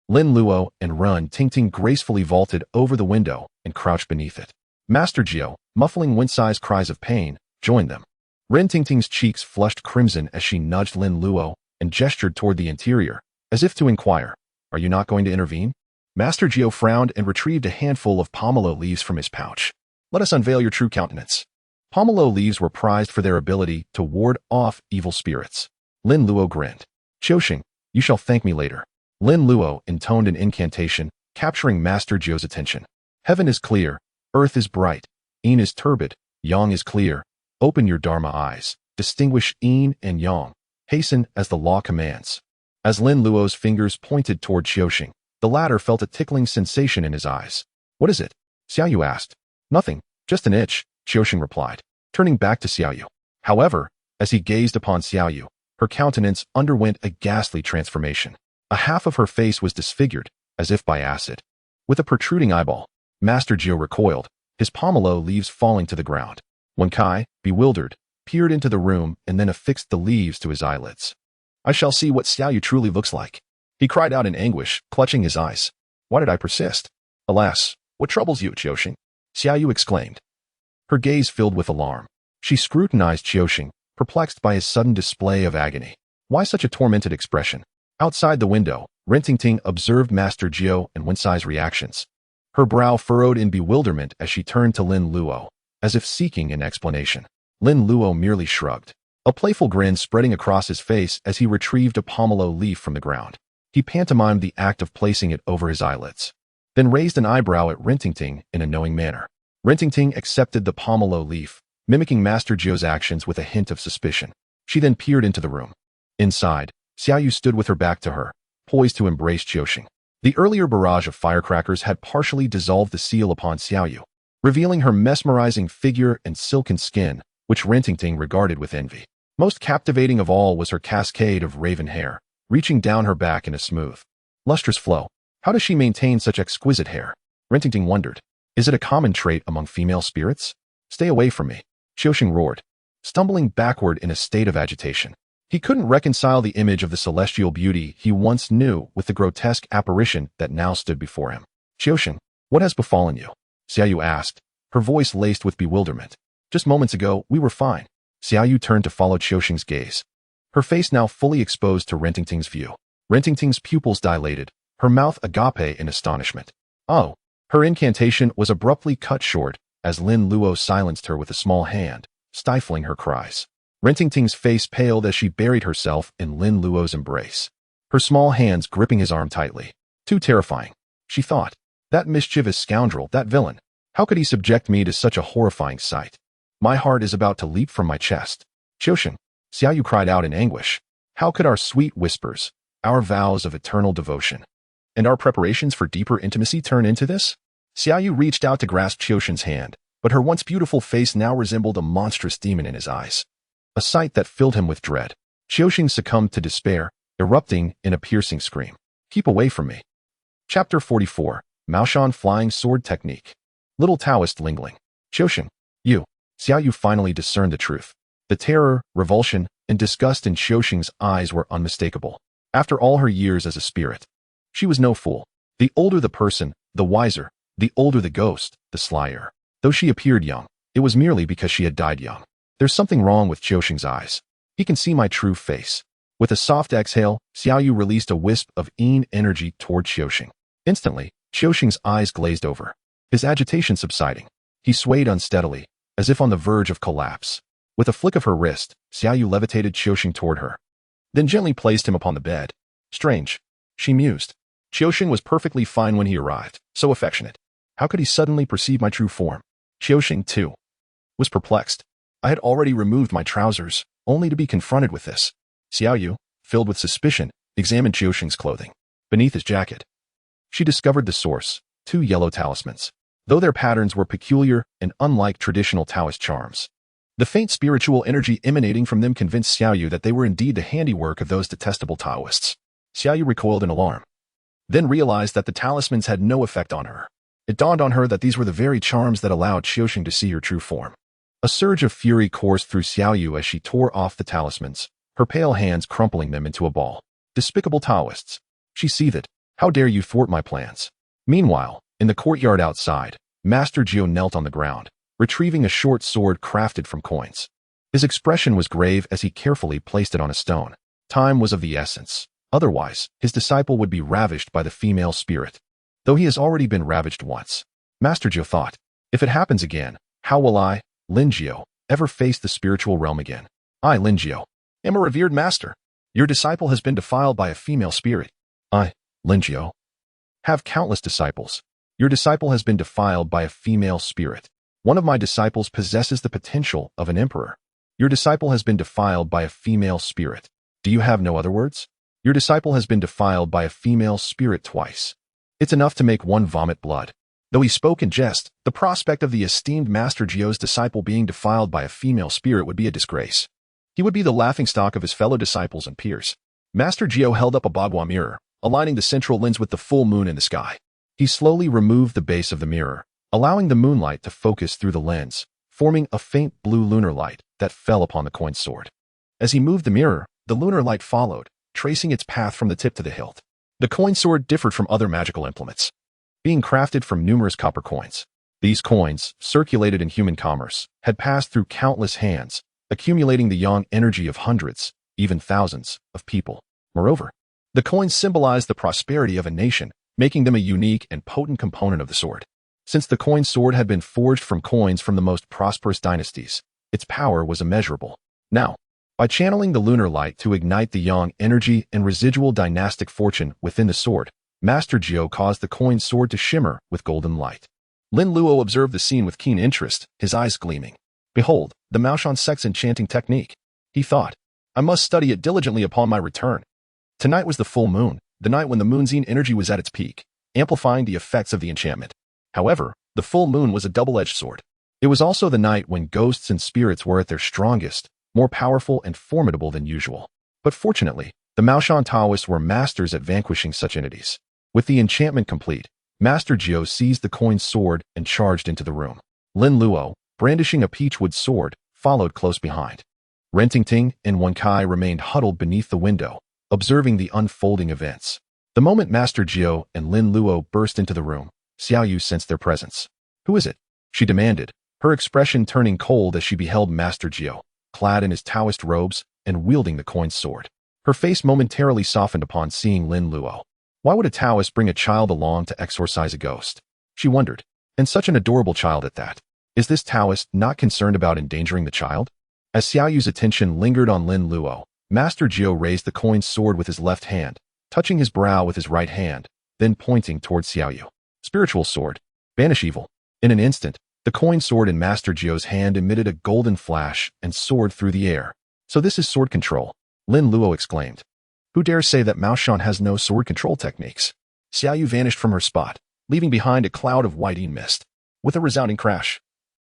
Lin Luo and Rin Tingting gracefully vaulted over the window and crouched beneath it. Master Jiu, muffling Wen Cai's cries of pain, joined them. Rin Tingting's cheeks flushed crimson as she nudged Lin Luo and gestured toward the interior, as if to inquire, are you not going to intervene? Master Jiu frowned and retrieved a handful of pomelo leaves from his pouch. Let us unveil your true countenance. Pomelo leaves were prized for their ability to ward off evil spirits. Lin Luo grinned. Qiusheng, you shall thank me later. Lin Luo intoned an incantation, capturing Master Jiu's attention. Heaven is clear, earth is bright, yin is turbid, yang is clear, Open your Dharma eyes. Distinguish yin and yang. Hasten as the law commands. As Lin Luo's fingers pointed toward Qiuxing, the latter felt a tickling sensation in his eyes. What is it? Xiaoyu asked. Nothing, just an itch, Qiuxing replied, turning back to Xiaoyu. However, as he gazed upon Xiaoyu, her countenance underwent a ghastly transformation. A half of her face was disfigured, as if by acid. With a protruding eyeball, Master Jiu recoiled, his pomelo leaves falling to the ground. Wen Kai, bewildered, peered into the room and then affixed the leaves to his eyelids. I shall see what Xiaoyu truly looks like. He cried out in anguish, clutching his eyes. Why did I persist? Alas, what troubles you, Qiuxing? Xiaoyu exclaimed. Her gaze filled with alarm. She scrutinized Qiuxing, perplexed by his sudden display of agony. Why such a tormented expression? Outside the window, Rentingting observed Master Jiu and Wen Cai's reactions. Her brow furrowed in bewilderment as she turned to Lin Luo, as if seeking an explanation. Lin Luo merely shrugged, a playful grin spreading across his face as he retrieved a pomelo leaf from the ground. He pantomimed the act of placing it over his eyelids, then raised an eyebrow at Rentingting in a knowing manner. Rentingting accepted the pomelo leaf, mimicking Master Jiu's actions with a hint of suspicion. She then peered into the room. Inside, Xiaoyu stood with her back to her, poised to embrace Qiuxing. The earlier barrage of firecrackers had partially dissolved the seal upon Xiaoyu, revealing her mesmerizing figure and silken skin, which Rentingting regarded with envy. Most captivating of all was her cascade of raven hair, reaching down her back in a smooth, lustrous flow. How does she maintain such exquisite hair? Rentingting wondered. Is it a common trait among female spirits? Stay away from me, Qiuxing roared, stumbling backward in a state of agitation. He couldn't reconcile the image of the celestial beauty he once knew with the grotesque apparition that now stood before him. Qiuxing, what has befallen you? Xiaoyu asked, her voice laced with bewilderment. Just moments ago, we were fine. Xiaoyu turned to follow Qiuxing's gaze, her face now fully exposed to Rentingting's view. Rentingting's pupils dilated, her mouth agape in astonishment. Oh, her incantation was abruptly cut short as Lin Luo silenced her with a small hand, stifling her cries. Rentingting's face paled as she buried herself in Lin Luo's embrace, her small hands gripping his arm tightly. Too terrifying, she thought. That mischievous scoundrel, that villain. How could he subject me to such a horrifying sight? My heart is about to leap from my chest. Qiuxing, Xiaoyu cried out in anguish. How could our sweet whispers, our vows of eternal devotion, and our preparations for deeper intimacy turn into this? Xiaoyu reached out to grasp Qiuxing's hand, but her once beautiful face now resembled a monstrous demon in his eyes, a sight that filled him with dread. Qiuxing succumbed to despair, erupting in a piercing scream. Keep away from me. Chapter 44, Maoshan Flying Sword Technique. Little Taoist Lingling. Qiuxing, you. Xiaoyu finally discerned the truth. The terror, revulsion, and disgust in Qiuxing's eyes were unmistakable. After all her years as a spirit, she was no fool. The older the person, the wiser. The older the ghost, the slyer. Though she appeared young, it was merely because she had died young. There's something wrong with Qiuxing's eyes. He can see my true face. With a soft exhale, Xiaoyu released a wisp of yin energy toward Qiuxing. Instantly, Qiuxing's eyes glazed over, his agitation subsiding. He swayed unsteadily, as if on the verge of collapse. With a flick of her wrist, Xiaoyu levitated Qiuxing toward her, then gently placed him upon the bed. Strange, she mused. Qiuxing was perfectly fine when he arrived, so affectionate. How could he suddenly perceive my true form? Qiuxing, too, was perplexed. I had already removed my trousers, only to be confronted with this. Xiaoyu, filled with suspicion, examined Qiuxing's clothing. Beneath his jacket, she discovered the source, 2 yellow talismans. Though their patterns were peculiar and unlike traditional Taoist charms, the faint spiritual energy emanating from them convinced Xiaoyu that they were indeed the handiwork of those detestable Taoists. Xiaoyu recoiled in alarm, then realized that the talismans had no effect on her. It dawned on her that these were the very charms that allowed Qiuxing to see her true form. A surge of fury coursed through Xiaoyu as she tore off the talismans, her pale hands crumpling them into a ball. Despicable Taoists, she seethed. How dare you thwart my plans? Meanwhile, in the courtyard outside, Master Jiu knelt on the ground, retrieving a short sword crafted from coins. His expression was grave as he carefully placed it on a stone. Time was of the essence. Otherwise, his disciple would be ravished by the female spirit. Though he has already been ravaged once, Master Jiu thought, if it happens again, how will I, Lin Jiu, ever face the spiritual realm again? I, Lin Jiu, am a revered master. Your disciple has been defiled by a female spirit. I, Lin Jiu, have countless disciples. Your disciple has been defiled by a female spirit. One of my disciples possesses the potential of an emperor. Your disciple has been defiled by a female spirit. Do you have no other words? Your disciple has been defiled by a female spirit twice. It's enough to make one vomit blood. Though he spoke in jest, the prospect of the esteemed Master Jiu's disciple being defiled by a female spirit would be a disgrace. He would be the laughingstock of his fellow disciples and peers. Master Jiu held up a bagua mirror, aligning the central lens with the full moon in the sky. He slowly removed the base of the mirror, allowing the moonlight to focus through the lens, forming a faint blue lunar light that fell upon the coin sword. As he moved the mirror, the lunar light followed, tracing its path from the tip to the hilt. The coin sword differed from other magical implements, being crafted from numerous copper coins. These coins, circulated in human commerce, had passed through countless hands, accumulating the yang energy of hundreds, even thousands, of people. Moreover, the coins symbolized the prosperity of a nation, making them a unique and potent component of the sword. Since the coin sword had been forged from coins from the most prosperous dynasties, its power was immeasurable. Now, by channeling the lunar light to ignite the yang energy and residual dynastic fortune within the sword, Master Jiu caused the coin sword to shimmer with golden light. Lin Luo observed the scene with keen interest, his eyes gleaming. Behold, the Maoshan sect's enchanting technique. He thought, I must study it diligently upon my return. Tonight was the full moon, the night when the moon's energy was at its peak, amplifying the effects of the enchantment. However, the full moon was a double-edged sword. It was also the night when ghosts and spirits were at their strongest, more powerful and formidable than usual. But fortunately, the Maoshan Taoists were masters at vanquishing such entities. With the enchantment complete, Master Jiu seized the coin sword and charged into the room. Lin Luo, brandishing a peachwood sword, followed close behind. Ren Tingting and Wen Kai remained huddled beneath the window, observing the unfolding events. The moment Master Jiu and Lin Luo burst into the room, Xiaoyu sensed their presence. Who is it? She demanded, her expression turning cold as she beheld Master Jiu, clad in his Taoist robes and wielding the coin sword. Her face momentarily softened upon seeing Lin Luo. Why would a Taoist bring a child along to exorcise a ghost? She wondered. And such an adorable child at that. Is this Taoist not concerned about endangering the child? As Xiaoyu's attention lingered on Lin Luo, Master Jiu raised the coin sword with his left hand, touching his brow with his right hand, then pointing towards Xiaoyu. Spiritual sword. Banish evil. In an instant, the coin sword in Master Jiu's hand emitted a golden flash and soared through the air. So this is sword control, Lin Luo exclaimed. Who dares say that Maoshan has no sword control techniques? Xiaoyu vanished from her spot, leaving behind a cloud of white mist. With a resounding crash,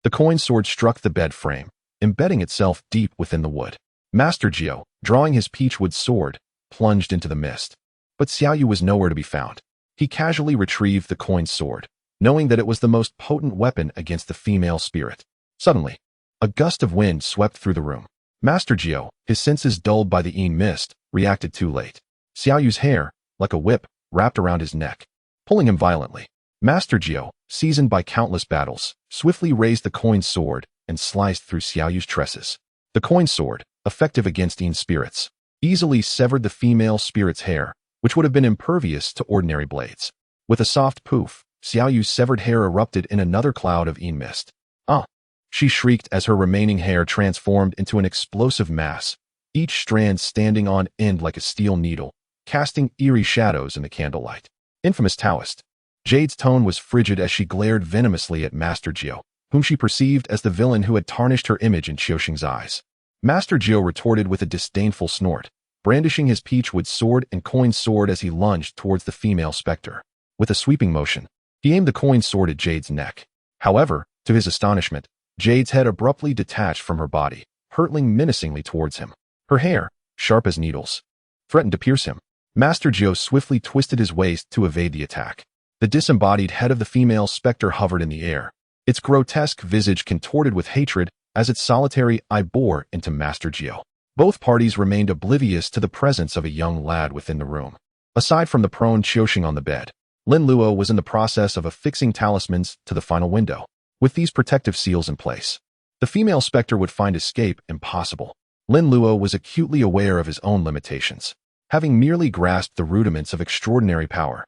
the coin sword struck the bed frame, embedding itself deep within the wood. Master Jiu, drawing his peachwood sword, plunged into the mist. But Xiaoyu was nowhere to be found. He casually retrieved the coin sword, knowing that it was the most potent weapon against the female spirit. Suddenly, a gust of wind swept through the room. Master Jiu, his senses dulled by the mist, reacted too late. Xiaoyu's hair, like a whip, wrapped around his neck, pulling him violently. Master Jiu, seasoned by countless battles, swiftly raised the coin sword and sliced through Xiaoyu's tresses. The coin sword, effective against spirits, easily severed the female spirit's hair, which would have been impervious to ordinary blades. With a soft poof, Xiaoyu's severed hair erupted in another cloud of mist. Ah! She shrieked as her remaining hair transformed into an explosive mass, each strand standing on end like a steel needle, casting eerie shadows in the candlelight. Infamous Taoist. Jade's tone was frigid as she glared venomously at Master Jiu, whom she perceived as the villain who had tarnished her image in Qiuxing's eyes. Master Jiu retorted with a disdainful snort, brandishing his peachwood sword and coin sword as he lunged towards the female specter. With a sweeping motion, he aimed the coin sword at Jade's neck. However, to his astonishment, Jade's head abruptly detached from her body, hurtling menacingly towards him. Her hair, sharp as needles, threatened to pierce him. Master Jiu swiftly twisted his waist to evade the attack. The disembodied head of the female specter hovered in the air, its grotesque visage contorted with hatred as its solitary eye bore into Master Jiu. Both parties remained oblivious to the presence of a young lad within the room. Aside from the prone Qiuxing on the bed, Lin Luo was in the process of affixing talismans to the final window. With these protective seals in place, the female specter would find escape impossible. Lin Luo was acutely aware of his own limitations. Having merely grasped the rudiments of extraordinary power,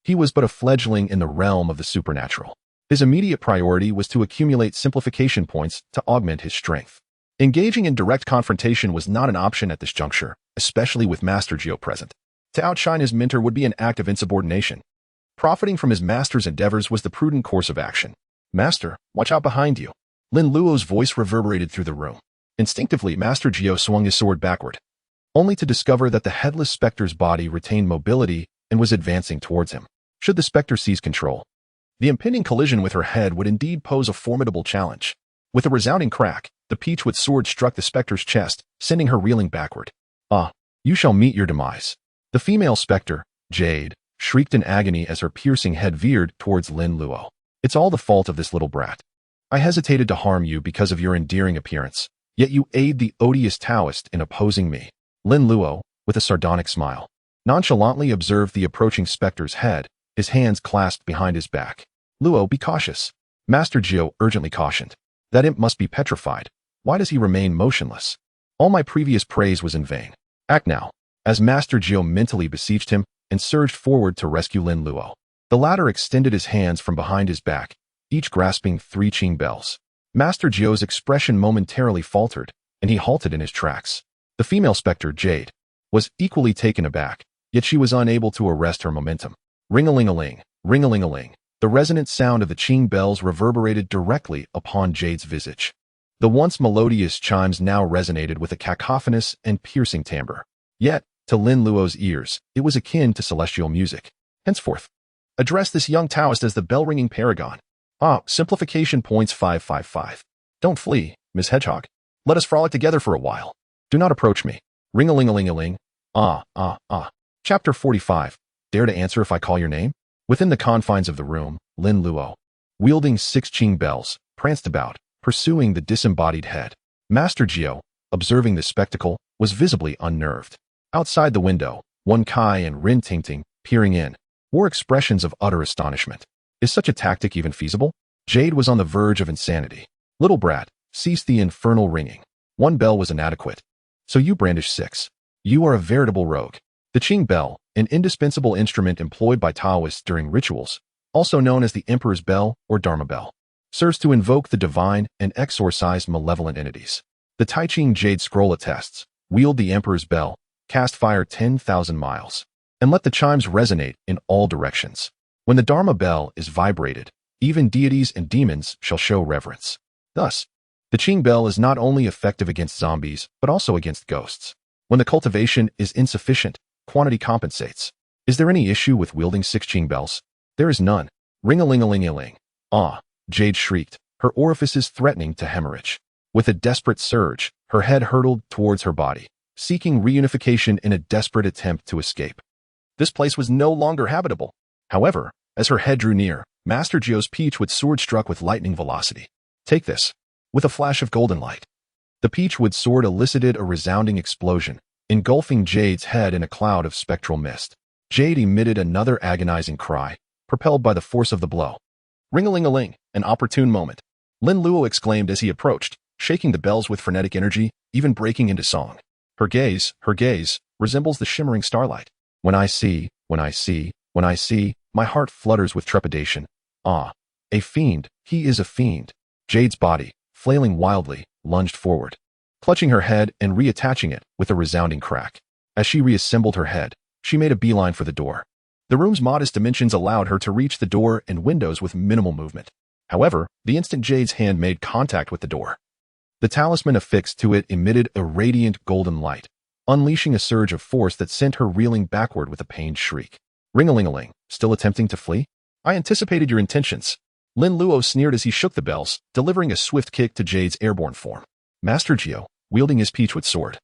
he was but a fledgling in the realm of the supernatural. His immediate priority was to accumulate simplification points to augment his strength. Engaging in direct confrontation was not an option at this juncture, especially with Master Jiu present. To outshine his mentor would be an act of insubordination. Profiting from his master's endeavors was the prudent course of action. Master, watch out behind you. Lin Luo's voice reverberated through the room. Instinctively, Master Jiu swung his sword backward, only to discover that the headless specter's body retained mobility and was advancing towards him. Should the specter seize control, the impending collision with her head would indeed pose a formidable challenge. With a resounding crack, the Peachwood sword struck the specter's chest, sending her reeling backward. Ah, you shall meet your demise. The female specter, Jade, shrieked in agony as her piercing head veered towards Lin Luo. It's all the fault of this little brat. I hesitated to harm you because of your endearing appearance, yet you aid the odious Taoist in opposing me. Lin Luo, with a sardonic smile, nonchalantly observed the approaching specter's head, his hands clasped behind his back. Luo, be cautious. Master Jiu urgently cautioned. That imp must be petrified. Why does he remain motionless? All my previous praise was in vain. Act now. As Master Jiu mentally beseeched him and surged forward to rescue Lin Luo. The latter extended his hands from behind his back, each grasping 3 Qing bells. Master Jiu's expression momentarily faltered, and he halted in his tracks. The female specter, Jade, was equally taken aback, yet she was unable to arrest her momentum. Ring-a-ling-a-ling, ring-a-ling-a-ling. The resonant sound of the Qing bells reverberated directly upon Jade's visage. The once melodious chimes now resonated with a cacophonous and piercing timbre. Yet, to Lin Luo's ears, it was akin to celestial music. Henceforth, address this young Taoist as the bell-ringing paragon. Ah, simplification points 555. Don't flee, Miss Hedgehog. Let us frolic together for a while. Do not approach me. Ring-a-ling-a-ling-a-ling. Ah. Chapter 45. Dare to answer if I call your name? Within the confines of the room, Lin Luo, wielding 6 Qing bells, pranced about, pursuing the disembodied head. Master Jiu, observing this spectacle, was visibly unnerved. Outside the window, Wen Kai and Rin Tingting, peering in, wore expressions of utter astonishment. Is such a tactic even feasible? Jade was on the verge of insanity. Little brat, cease the infernal ringing. 1 bell was inadequate. So you brandish 6. You are a veritable rogue. The Qing bell, an indispensable instrument employed by Taoists during rituals, also known as the Emperor's Bell or Dharma Bell, serves to invoke the divine and exorcise malevolent entities. The Tai Ching Jade Scroll attests, wield the Emperor's Bell, cast fire 10,000 miles, and let the chimes resonate in all directions. When the Dharma Bell is vibrated, even deities and demons shall show reverence. Thus, the Qing bell is not only effective against zombies, but also against ghosts. When the cultivation is insufficient, quantity compensates. Is there any issue with wielding 6 Qing bells? There is none. Ring-a-ling-a-ling-a-ling. Ah, Jade shrieked, her orifices threatening to hemorrhage. With a desperate surge, her head hurtled towards her body, seeking reunification in a desperate attempt to escape. This place was no longer habitable. However, as her head drew near, Master Jiu's Peachwood sword struck with lightning velocity. Take this. With a flash of golden light. The Peachwood sword elicited a resounding explosion, engulfing Jade's head in a cloud of spectral mist. Jade emitted another agonizing cry, propelled by the force of the blow. Ring-a-ling-a-ling, an opportune moment. Lin Luo exclaimed as he approached, shaking the bells with frenetic energy, even breaking into song. Her gaze, resembles the shimmering starlight. When I see, my heart flutters with trepidation. Ah, a fiend, he is a fiend. Jade's body, flailing wildly, lunged forward, clutching her head and reattaching it with a resounding crack. As she reassembled her head, she made a beeline for the door. The room's modest dimensions allowed her to reach the door and windows with minimal movement. However, the instant Jade's hand made contact with the door, the talisman affixed to it emitted a radiant golden light, unleashing a surge of force that sent her reeling backward with a pained shriek. Ring-a-ling-a-ling, still attempting to flee? I anticipated your intentions. Lin Luo sneered as he shook the bells, delivering a swift kick to Jade's airborne form. Master Jiu, wielding his Peachwood sword,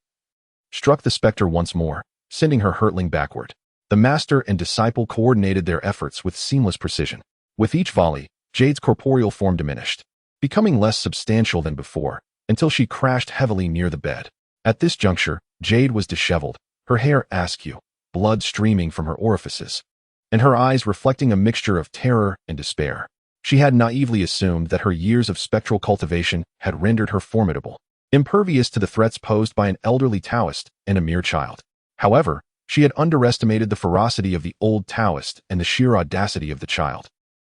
struck the specter once more, sending her hurtling backward. The master and disciple coordinated their efforts with seamless precision. With each volley, Jade's corporeal form diminished, becoming less substantial than before, until she crashed heavily near the bed. At this juncture, Jade was disheveled, her hair askew, blood streaming from her orifices, and her eyes reflecting a mixture of terror and despair. She had naively assumed that her years of spectral cultivation had rendered her formidable, impervious to the threats posed by an elderly Taoist and a mere child. However, she had underestimated the ferocity of the old Taoist and the sheer audacity of the child.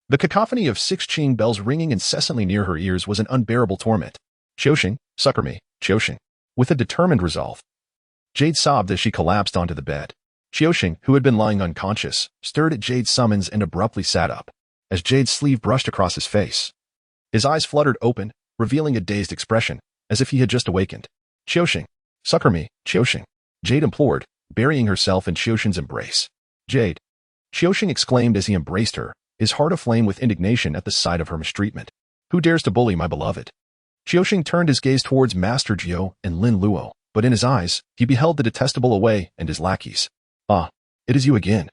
The cacophony of 6 Qing bells ringing incessantly near her ears was an unbearable torment. Qiuxing, succor me, Qiuxing. With a determined resolve, Jade sobbed as she collapsed onto the bed. Qiuxing, who had been lying unconscious, stirred at Jade's summons and abruptly sat up. As Jade's sleeve brushed across his face, His eyes fluttered open, revealing a dazed expression, as if he had just awakened. Qiusheng, succor me, Qiusheng, Jade implored, burying herself in Qiusheng's embrace. Jade, Qiusheng exclaimed as he embraced her, his heart aflame with indignation at the sight of her mistreatment. Who dares to bully my beloved? Qiusheng turned his gaze towards Master Jiu and Lin Luo, but in his eyes, he beheld the detestable Away and his lackeys. Ah, it is you again,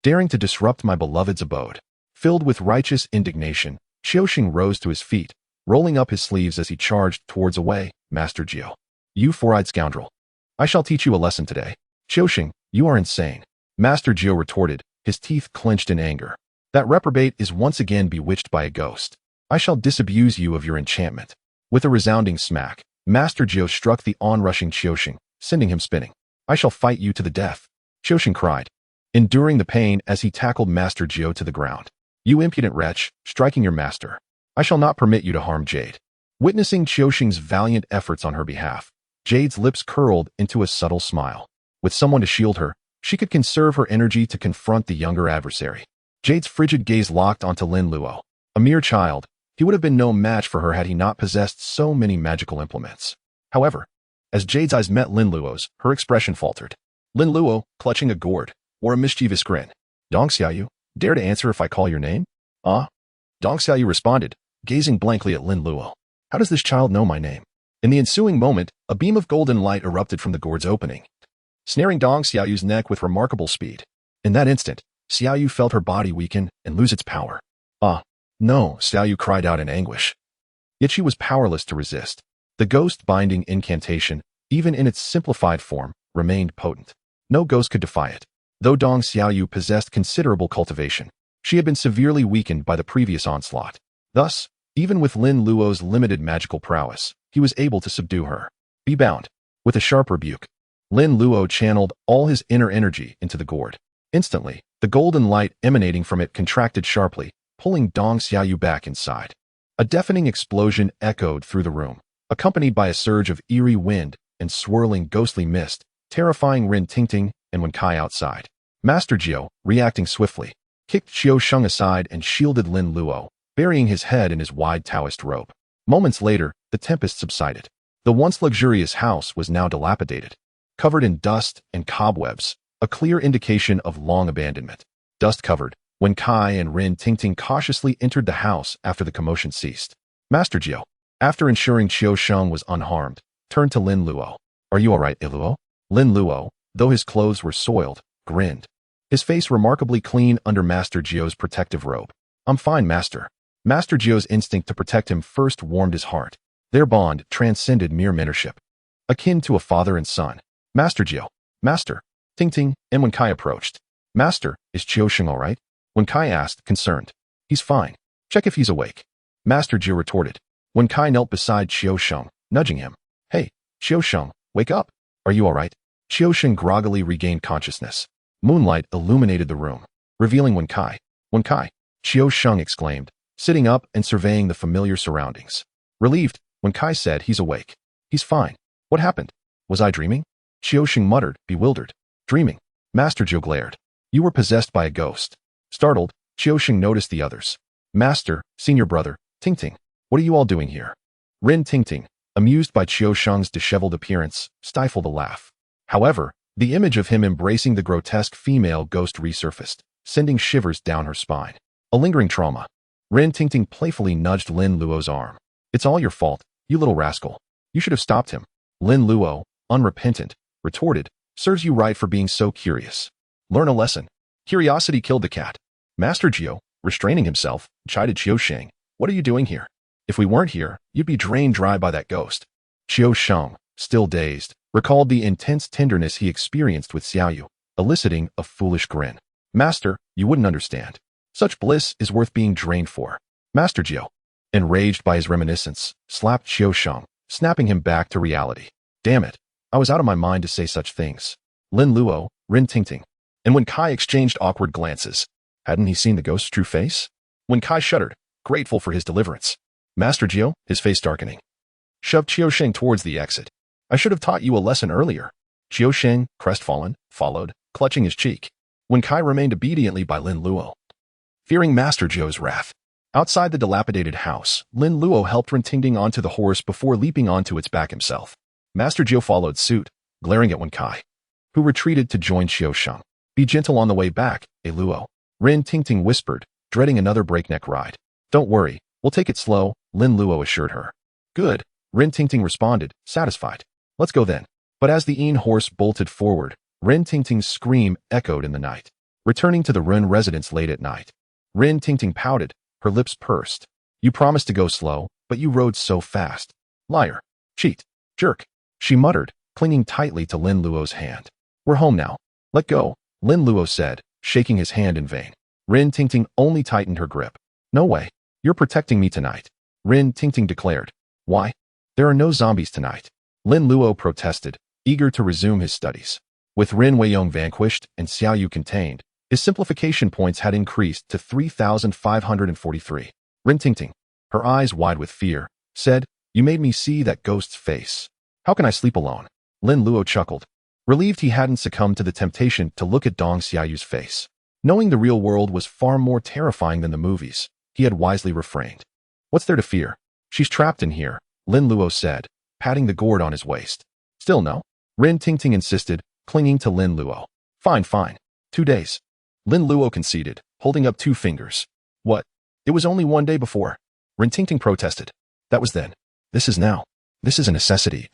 daring to disrupt my beloved's abode. Filled with righteous indignation, Qiusheng rose to his feet, rolling up his sleeves as he charged towards Away, Master Jiu. You four-eyed scoundrel. I shall teach you a lesson today. Qiusheng, you are insane. Master Jiu retorted, his teeth clenched in anger. That reprobate is once again bewitched by a ghost. I shall disabuse you of your enchantment. With a resounding smack, Master Jiu struck the onrushing Qiusheng, sending him spinning. I shall fight you to the death, Qiusheng cried, enduring the pain as he tackled Master Jiu to the ground. You impudent wretch, striking your master. I shall not permit you to harm Jade. Witnessing Qiusheng's valiant efforts on her behalf, Jade's lips curled into a subtle smile. With someone to shield her, she could conserve her energy to confront the younger adversary. Jade's frigid gaze locked onto Lin Luo. A mere child, he would have been no match for her had he not possessed so many magical implements. However, as Jade's eyes met Lin Luo's, her expression faltered. Lin Luo, clutching a gourd, wore a mischievous grin. Tongtian, dare to answer if I call your name? Ah? Tongtian responded, gazing blankly at Lin Luo. How does this child know my name? In the ensuing moment, a beam of golden light erupted from the gourd's opening, snaring Dong Xiaoyu's neck with remarkable speed. In that instant, Xiaoyu felt her body weaken and lose its power. Ah, no, Xiaoyu cried out in anguish. Yet she was powerless to resist. The ghost-binding incantation, even in its simplified form, remained potent. No ghost could defy it. Though Dong Xiaoyu possessed considerable cultivation, she had been severely weakened by the previous onslaught. Thus, even with Lin Luo's limited magical prowess, he was able to subdue her. Be bound. With a sharp rebuke, Lin Luo channeled all his inner energy into the gourd. Instantly, the golden light emanating from it contracted sharply, pulling Dong Xiaoyu back inside. A deafening explosion echoed through the room, accompanied by a surge of eerie wind and swirling ghostly mist, terrifying Rin Tingting and Wen Kai outside. Master Jiu, reacting swiftly, kicked Qiusheng aside and shielded Lin Luo, burying his head in his wide Taoist robe. Moments later, the tempest subsided. The once luxurious house was now dilapidated, covered in dust and cobwebs, a clear indication of long abandonment. Dust-covered, Wen Kai and Rin Tingting cautiously entered the house after the commotion ceased. Master Jiu, after ensuring Qiusheng was unharmed, turned to Lin Luo. Are you all right, Luo? Lin Luo, though his clothes were soiled, grinned, his face remarkably clean under Master Jiu's protective robe. I'm fine, Master. Master Jiu's instinct to protect him first warmed his heart. Their bond transcended mere mentorship, akin to a father and son. Master Jiu, Master, Tingting, and Wen Kai approached. Master, is Qiusheng all right? Wen Kai asked, concerned. He's fine. Check if he's awake. Master Jiu retorted. Wen Kai knelt beside Qiusheng, nudging him. Hey, Qiusheng, wake up. Are you all right? Qiusheng groggily regained consciousness. Moonlight illuminated the room, revealing Wen Kai. Wen Kai, Qiusheng exclaimed, sitting up and surveying the familiar surroundings. Relieved, Wen Kai said, he's awake. He's fine. What happened? Was I dreaming? Qiusheng muttered, bewildered. Dreaming. Master Jiu glared. You were possessed by a ghost. Startled, Qiusheng noticed the others. Master, senior brother, Tingting, what are you all doing here? Rin Tingting, amused by Qiusheng's disheveled appearance, stifled a laugh. However, the image of him embracing the grotesque female ghost resurfaced, sending shivers down her spine. A lingering trauma. Rin Tingting playfully nudged Lin Luo's arm. It's all your fault, you little rascal. You should have stopped him. Lin Luo, unrepentant, retorted, serves you right for being so curious. Learn a lesson. Curiosity killed the cat. Master Jiu, restraining himself, chided Qiusheng. What are you doing here? If we weren't here, you'd be drained dry by that ghost. Qiusheng, still dazed, recalled the intense tenderness he experienced with Xiaoyu, eliciting a foolish grin. Master, you wouldn't understand. Such bliss is worth being drained for. Master Jiu, enraged by his reminiscence, slapped Qiusheng, snapping him back to reality. Damn it, I was out of my mind to say such things. Lin Luo, Rin Tingting, and Wen Kai exchanged awkward glances. Hadn't he seen the ghost's true face? Wen Kai shuddered, grateful for his deliverance. Master Jiu, his face darkening, shoved Qiusheng towards the exit. I should have taught you a lesson earlier. Qiusheng, crestfallen, followed, clutching his cheek. Wen Kai remained obediently by Lin Luo. Fearing Master Jiu's wrath, Outside the dilapidated house, Lin Luo helped Ren Tingting onto the horse before leaping onto its back himself. Master Jiu followed suit, glaring at Wen Kai, who retreated to join Xiao Sheng. Be gentle on the way back, Luo. Ren Tingting whispered, dreading another breakneck ride. Don't worry, we'll take it slow, Lin Luo assured her. Good, Ren Tingting responded, satisfied. Let's go then. But as the Yin horse bolted forward, Ren Tingting's scream echoed in the night. Returning to the Ren residence late at night, Ren Tingting pouted, her lips pursed. You promised to go slow, but you rode so fast. Liar. Cheat. Jerk. She muttered, clinging tightly to Lin Luo's hand. We're home now. Let go, Lin Luo said, shaking his hand in vain. Ren Tingting only tightened her grip. No way. You're protecting me tonight, Ren Tingting declared. Why? There are no zombies tonight, Lin Luo protested, eager to resume his studies. With Ren Weiyong vanquished and Xiao Yu contained, his simplification points had increased to 3,543. Ren Tingting, her eyes wide with fear, said, You made me see that ghost's face. How can I sleep alone? Lin Luo chuckled, relieved he hadn't succumbed to the temptation to look at Dong Xiaoyu's face. Knowing the real world was far more terrifying than the movies, he had wisely refrained. What's there to fear? She's trapped in here, Lin Luo said, patting the gourd on his waist. Still no? Ren Tingting insisted, clinging to Lin Luo. Fine, fine. 2 days. Lin Luo conceded, holding up 2 fingers. What? It was only 1 day before. Ren Tingting protested. That was then. This is now. This is a necessity.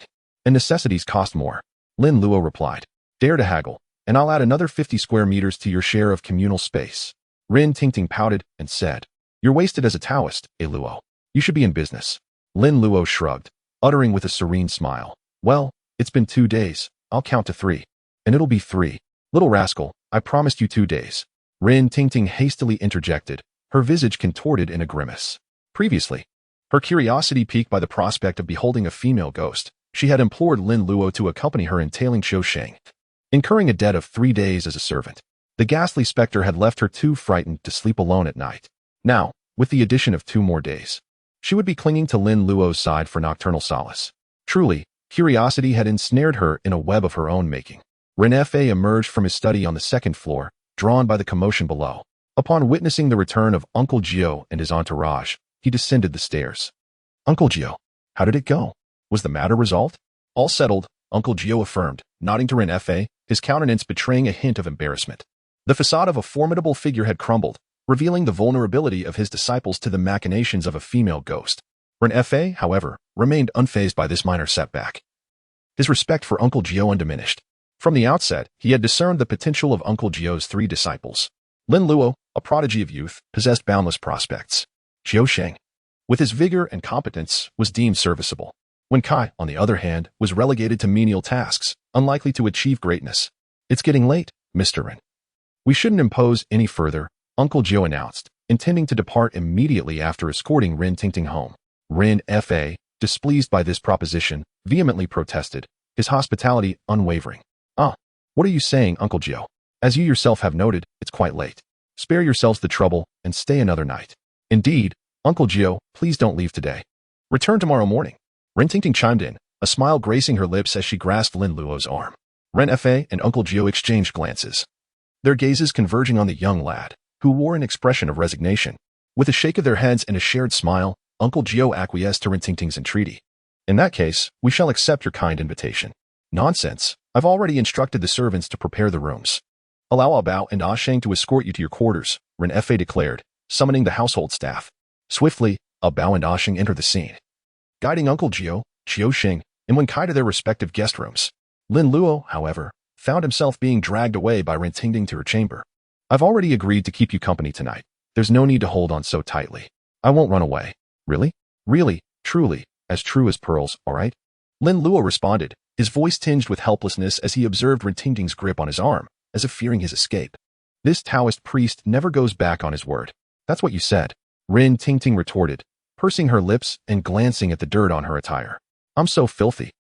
And necessities cost more. Lin Luo replied. Dare to haggle, and I'll add another 50 square meters to your share of communal space. Ren Tingting pouted and said, You're wasted as a Taoist, Luo. You should be in business. Lin Luo shrugged, uttering with a serene smile. Well, it's been 2 days. I'll count to 3. And it'll be 3. Little rascal, I promised you 2 days. Ren Tingting hastily interjected, her visage contorted in a grimace. Previously, her curiosity piqued by the prospect of beholding a female ghost, she had implored Lin Luo to accompany her in tailing Qiu Sheng, incurring a debt of 3 days as a servant. The ghastly specter had left her too frightened to sleep alone at night. Now, with the addition of 2 more days, she would be clinging to Lin Luo's side for nocturnal solace. Truly, curiosity had ensnared her in a web of her own making. Ren Fa emerged from his study on the 2nd floor, drawn by the commotion below. Upon witnessing the return of Uncle Jiu and his entourage, he descended the stairs. Uncle Jiu, how did it go? Was the matter resolved? All settled, Uncle Jiu affirmed, nodding to Ren Fa, his countenance betraying a hint of embarrassment. The facade of a formidable figure had crumbled, revealing the vulnerability of his disciples to the machinations of a female ghost. Ren Fa, however, remained unfazed by this minor setback. His respect for Uncle Jiu undiminished. From the outset, he had discerned the potential of Uncle Jiu's 3 disciples. Lin Luo, a prodigy of youth, possessed boundless prospects. Qiu Sheng, with his vigor and competence, was deemed serviceable. Wen Kai, on the other hand, was relegated to menial tasks, unlikely to achieve greatness. It's getting late, Mr. Ren. We shouldn't impose any further, Uncle Jiu announced, intending to depart immediately after escorting Ren Tingting home. Ren Fa, displeased by this proposition, vehemently protested, his hospitality unwavering. What are you saying, Uncle Jiu? As you yourself have noted, it's quite late. Spare yourselves the trouble and stay another night. Indeed, Uncle Jiu, please don't leave today. Return tomorrow morning. Ren Tingting chimed in, a smile gracing her lips as she grasped Lin Luo's arm. Ren Fa and Uncle Jiu exchanged glances, their gazes converging on the young lad, who wore an expression of resignation. With a shake of their heads and a shared smile, Uncle Jiu acquiesced to Ren Tingting's entreaty. In that case, we shall accept your kind invitation. Nonsense. I've already instructed the servants to prepare the rooms. Allow Bao and Sheng to escort you to your quarters, Ren Fa declared, summoning the household staff. Swiftly, Bao and Sheng entered the scene, guiding Uncle Jiu, Qiu Sheng, and Wen Kai to their respective guest rooms. Lin Luo, however, found himself being dragged away by Ren Tingting to her chamber. I've already agreed to keep you company tonight. There's no need to hold on so tightly. I won't run away. Really? Really, truly, as true as pearls, all right? Lin Luo responded, his voice tinged with helplessness as he observed Ren Tingting's grip on his arm, as if fearing his escape. This Taoist priest never goes back on his word. That's what you said, Ren Tingting retorted, pursing her lips and glancing at the dirt on her attire. I'm so filthy.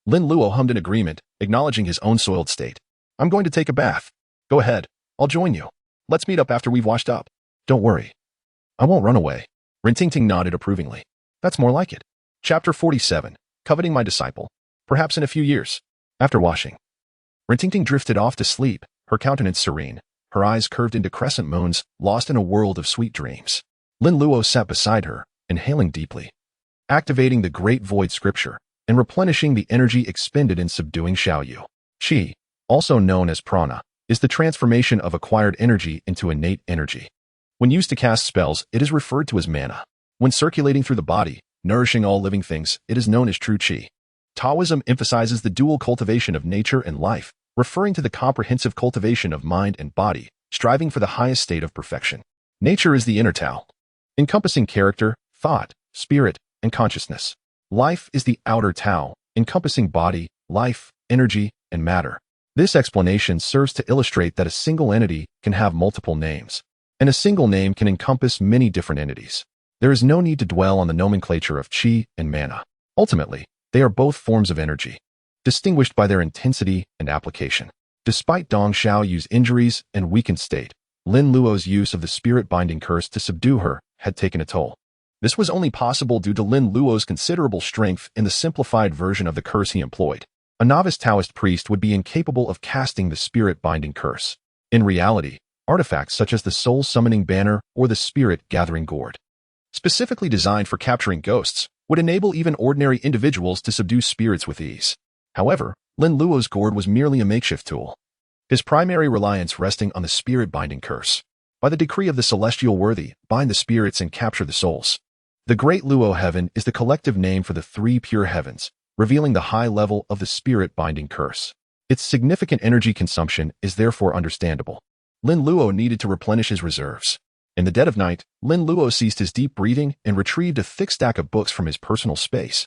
Lin Luo hummed in agreement, acknowledging his own soiled state. I'm going to take a bath. Go ahead. I'll join you. Let's meet up after we've washed up. Don't worry. I won't run away. Ren Tingting nodded approvingly. That's more like it. Chapter 47. Coveting my disciple. Perhaps in a few years. After washing, Ren Tingting drifted off to sleep, her countenance serene, her eyes curved into crescent moons, lost in a world of sweet dreams. Lin Luo sat beside her, inhaling deeply, activating the Great Void Scripture and replenishing the energy expended in subduing Xiaoyu. Qi, also known as prana, is the transformation of acquired energy into innate energy. When used to cast spells, it is referred to as mana. When circulating through the body, nourishing all living things, it is known as true Qi. Taoism emphasizes the dual cultivation of nature and life, referring to the comprehensive cultivation of mind and body, striving for the highest state of perfection. Nature is the inner Tao, encompassing character, thought, spirit, and consciousness. Life is the outer Tao, encompassing body, life, energy, and matter. This explanation serves to illustrate that a single entity can have multiple names, and a single name can encompass many different entities. There is no need to dwell on the nomenclature of Qi and mana. Ultimately, they are both forms of energy, distinguished by their intensity and application. Despite Dong Xiaoyu's injuries and weakened state, Lin Luo's use of the spirit-binding curse to subdue her had taken a toll. This was only possible due to Lin Luo's considerable strength in the simplified version of the curse he employed. A novice Taoist priest would be incapable of casting the spirit-binding curse. In reality, artifacts such as the soul-summoning banner or the spirit-gathering gourd, specifically designed for capturing ghosts, would enable even ordinary individuals to subdue spirits with ease. However, Lin Luo's gourd was merely a makeshift tool, his primary reliance resting on the spirit-binding curse. By the decree of the celestial worthy, bind the spirits and capture the souls. The Great Luo Heaven is the collective name for the three pure heavens, revealing the high level of the spirit-binding curse. Its significant energy consumption is therefore understandable. Lin Luo needed to replenish his reserves. In the dead of night, Lin Luo ceased his deep breathing and retrieved a thick stack of books from his personal space.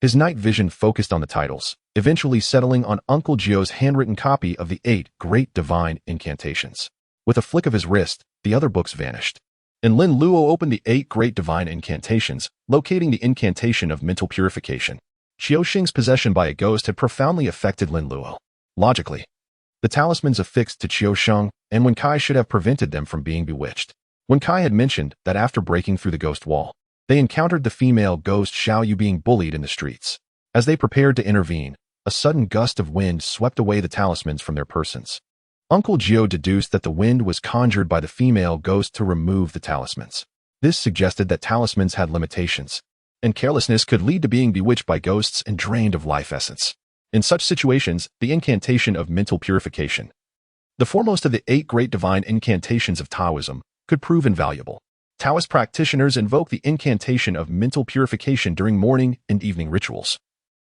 His night vision focused on the titles, eventually settling on Uncle Jiu's handwritten copy of the 8 Great Divine Incantations. With a flick of his wrist, the other books vanished, and Lin Luo opened the 8 Great Divine Incantations, locating the incantation of mental purification. Qiuxing's possession by a ghost had profoundly affected Lin Luo. Logically, the talismans affixed to Qiuxing and Wen Kai should have prevented them from being bewitched. Wen Kai had mentioned that after breaking through the ghost wall, they encountered the female ghost Xiaoyu being bullied in the streets. As they prepared to intervene, a sudden gust of wind swept away the talismans from their persons. Uncle Jiu deduced that the wind was conjured by the female ghost to remove the talismans. This suggested that talismans had limitations, and carelessness could lead to being bewitched by ghosts and drained of life essence. In such situations, the incantation of mental purification, the foremost of the 8 Great Divine Incantations of Taoism, could prove invaluable. Taoist practitioners invoke the incantation of mental purification during morning and evening rituals,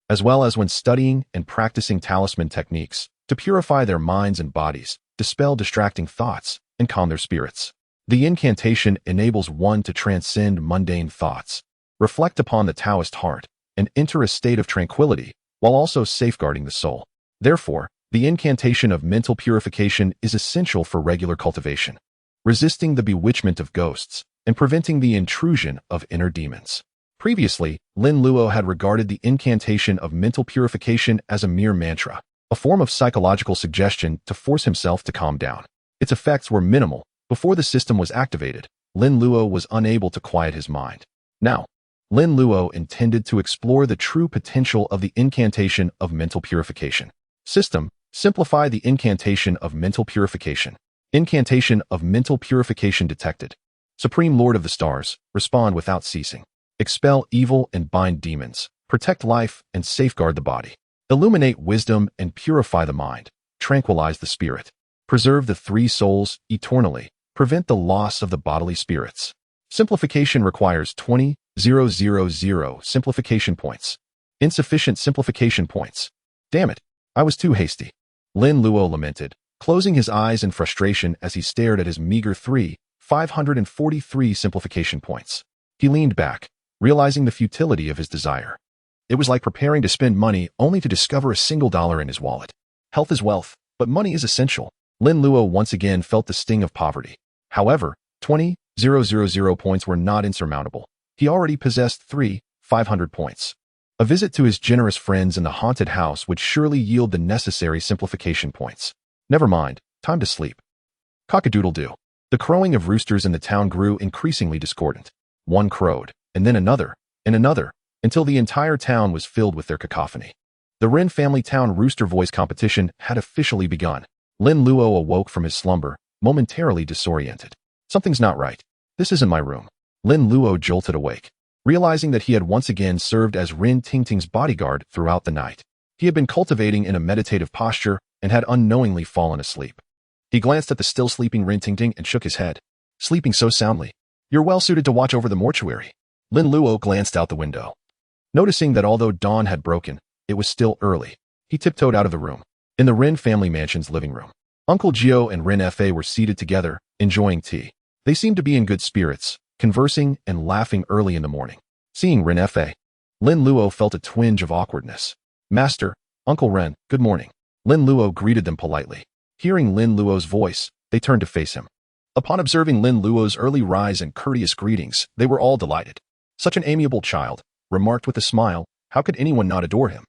as well as when studying and practicing talisman techniques to purify their minds and bodies, dispel distracting thoughts, and calm their spirits. The incantation enables one to transcend mundane thoughts, reflect upon the Taoist heart, and enter a state of tranquility while also safeguarding the soul. Therefore, the incantation of mental purification is essential for regular cultivation, resisting the bewitchment of ghosts and preventing the intrusion of inner demons. Previously, Lin Luo had regarded the incantation of mental purification as a mere mantra, a form of psychological suggestion to force himself to calm down. Its effects were minimal. Before the system was activated, Lin Luo was unable to quiet his mind. Now, Lin Luo intended to explore the true potential of the incantation of mental purification. System: simplify the incantation of mental purification. Incantation of mental purification detected. Supreme Lord of the Stars, respond without ceasing. Expel evil and bind demons. Protect life and safeguard the body. Illuminate wisdom and purify the mind. Tranquilize the spirit. Preserve the 3 souls eternally. Prevent the loss of the bodily spirits. Simplification requires 20,000 simplification points. Insufficient simplification points. Damn it, I was too hasty. Lin Luo lamented, closing his eyes in frustration as he stared at his meager 3,543 simplification points. He leaned back, realizing the futility of his desire. It was like preparing to spend money only to discover a single dollar in his wallet. Health is wealth, but money is essential. Lin Luo once again felt the sting of poverty. However, 20,000 points were not insurmountable. He already possessed 3,500 points. A visit to his generous friends in the haunted house would surely yield the necessary simplification points. Never mind, time to sleep. Cock-a-doodle-doo. The crowing of roosters in the town grew increasingly discordant. One crowed, and then another, until the entire town was filled with their cacophony. The Ren family town rooster voice competition had officially begun. Lin Luo awoke from his slumber, momentarily disoriented. Something's not right. This isn't my room. Lin Luo jolted awake, realizing that he had once again served as Rin Tingting's bodyguard throughout the night. He had been cultivating in a meditative posture and had unknowingly fallen asleep. He glanced at the still sleeping Rin Tingting and shook his head. Sleeping so soundly. You're well suited to watch over the mortuary. Lin Luo glanced out the window. Noticing that although dawn had broken, it was still early, he tiptoed out of the room. In the Rin family mansion's living room, Uncle Jiu and Rin Fa were seated together, enjoying tea. They seemed to be in good spirits, conversing and laughing early in the morning. Seeing Rin Fa, Lin Luo felt a twinge of awkwardness. Master, Uncle Ren, good morning. Lin Luo greeted them politely. Hearing Lin Luo's voice, they turned to face him. Upon observing Lin Luo's early rise and courteous greetings, they were all delighted. Such an amiable child, remarked with a smile, how could anyone not adore him?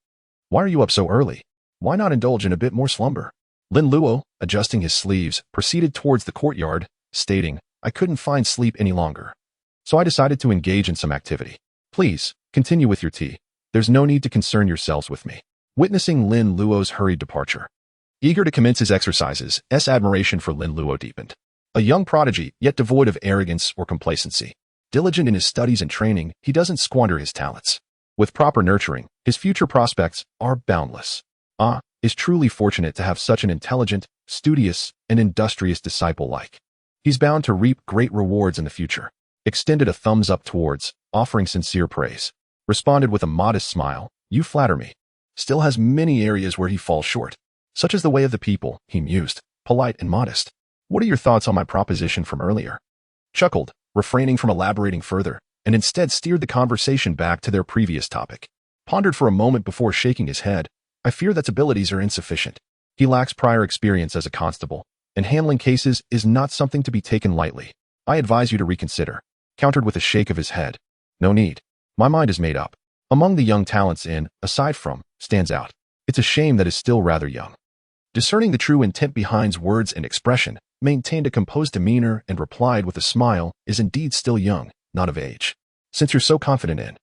Why are you up so early? Why not indulge in a bit more slumber? Lin Luo, adjusting his sleeves, proceeded towards the courtyard, stating, I couldn't find sleep any longer. So I decided to engage in some activity. Please, continue with your tea. There's no need to concern yourselves with me. Witnessing Lin Luo's hurried departure. Eager to commence his exercises, admiration for Lin Luo deepened. A young prodigy, yet devoid of arrogance or complacency. Diligent in his studies and training, he doesn't squander his talents. With proper nurturing, his future prospects are boundless. Is truly fortunate to have such an intelligent, studious, and industrious disciple like. He's bound to reap great rewards in the future. Extended a thumbs up towards, offering sincere praise. Responded with a modest smile, you flatter me. Still has many areas where he falls short. Such as the way of the people, he mused, polite and modest. What are your thoughts on my proposition from earlier? Chuckled, refraining from elaborating further, and instead steered the conversation back to their previous topic. Pondered for a moment before shaking his head. I fear that abilities are insufficient. He lacks prior experience as a constable, and handling cases is not something to be taken lightly. I advise you to reconsider. Countered with a shake of his head. No need. My mind is made up. Among the young talents aside from, stands out. It's a shame that is still rather young. Discerning the true intent behind words and expression, maintained a composed demeanor and replied with a smile, is indeed still young, not of age. Since you're so confident in,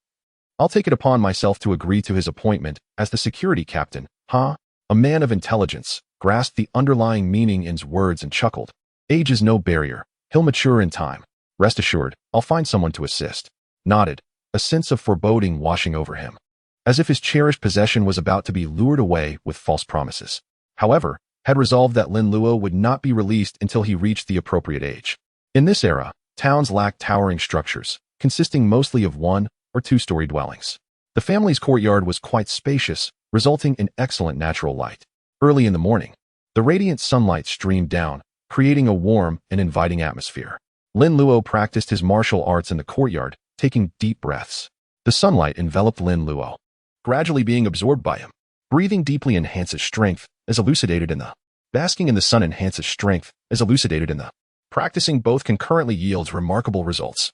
I'll take it upon myself to agree to his appointment as the security captain. A man of intelligence, grasped the underlying meaning in his words and chuckled. Age is no barrier. He'll mature in time. Rest assured, I'll find someone to assist. Nodded, a sense of foreboding washing over him. As if his cherished possession was about to be lured away with false promises. However, had resolved that Lin Luo would not be released until he reached the appropriate age. In this era, towns lacked towering structures, consisting mostly of one- or two-story dwellings. The family's courtyard was quite spacious, resulting in excellent natural light. Early in the morning, the radiant sunlight streamed down, creating a warm and inviting atmosphere. Lin Luo practiced his martial arts in the courtyard, taking deep breaths. The sunlight enveloped Lin Luo, gradually being absorbed by him. Breathing deeply enhances strength, as elucidated in the basking in the sun enhances strength, as elucidated in the practicing both concurrently yields remarkable results,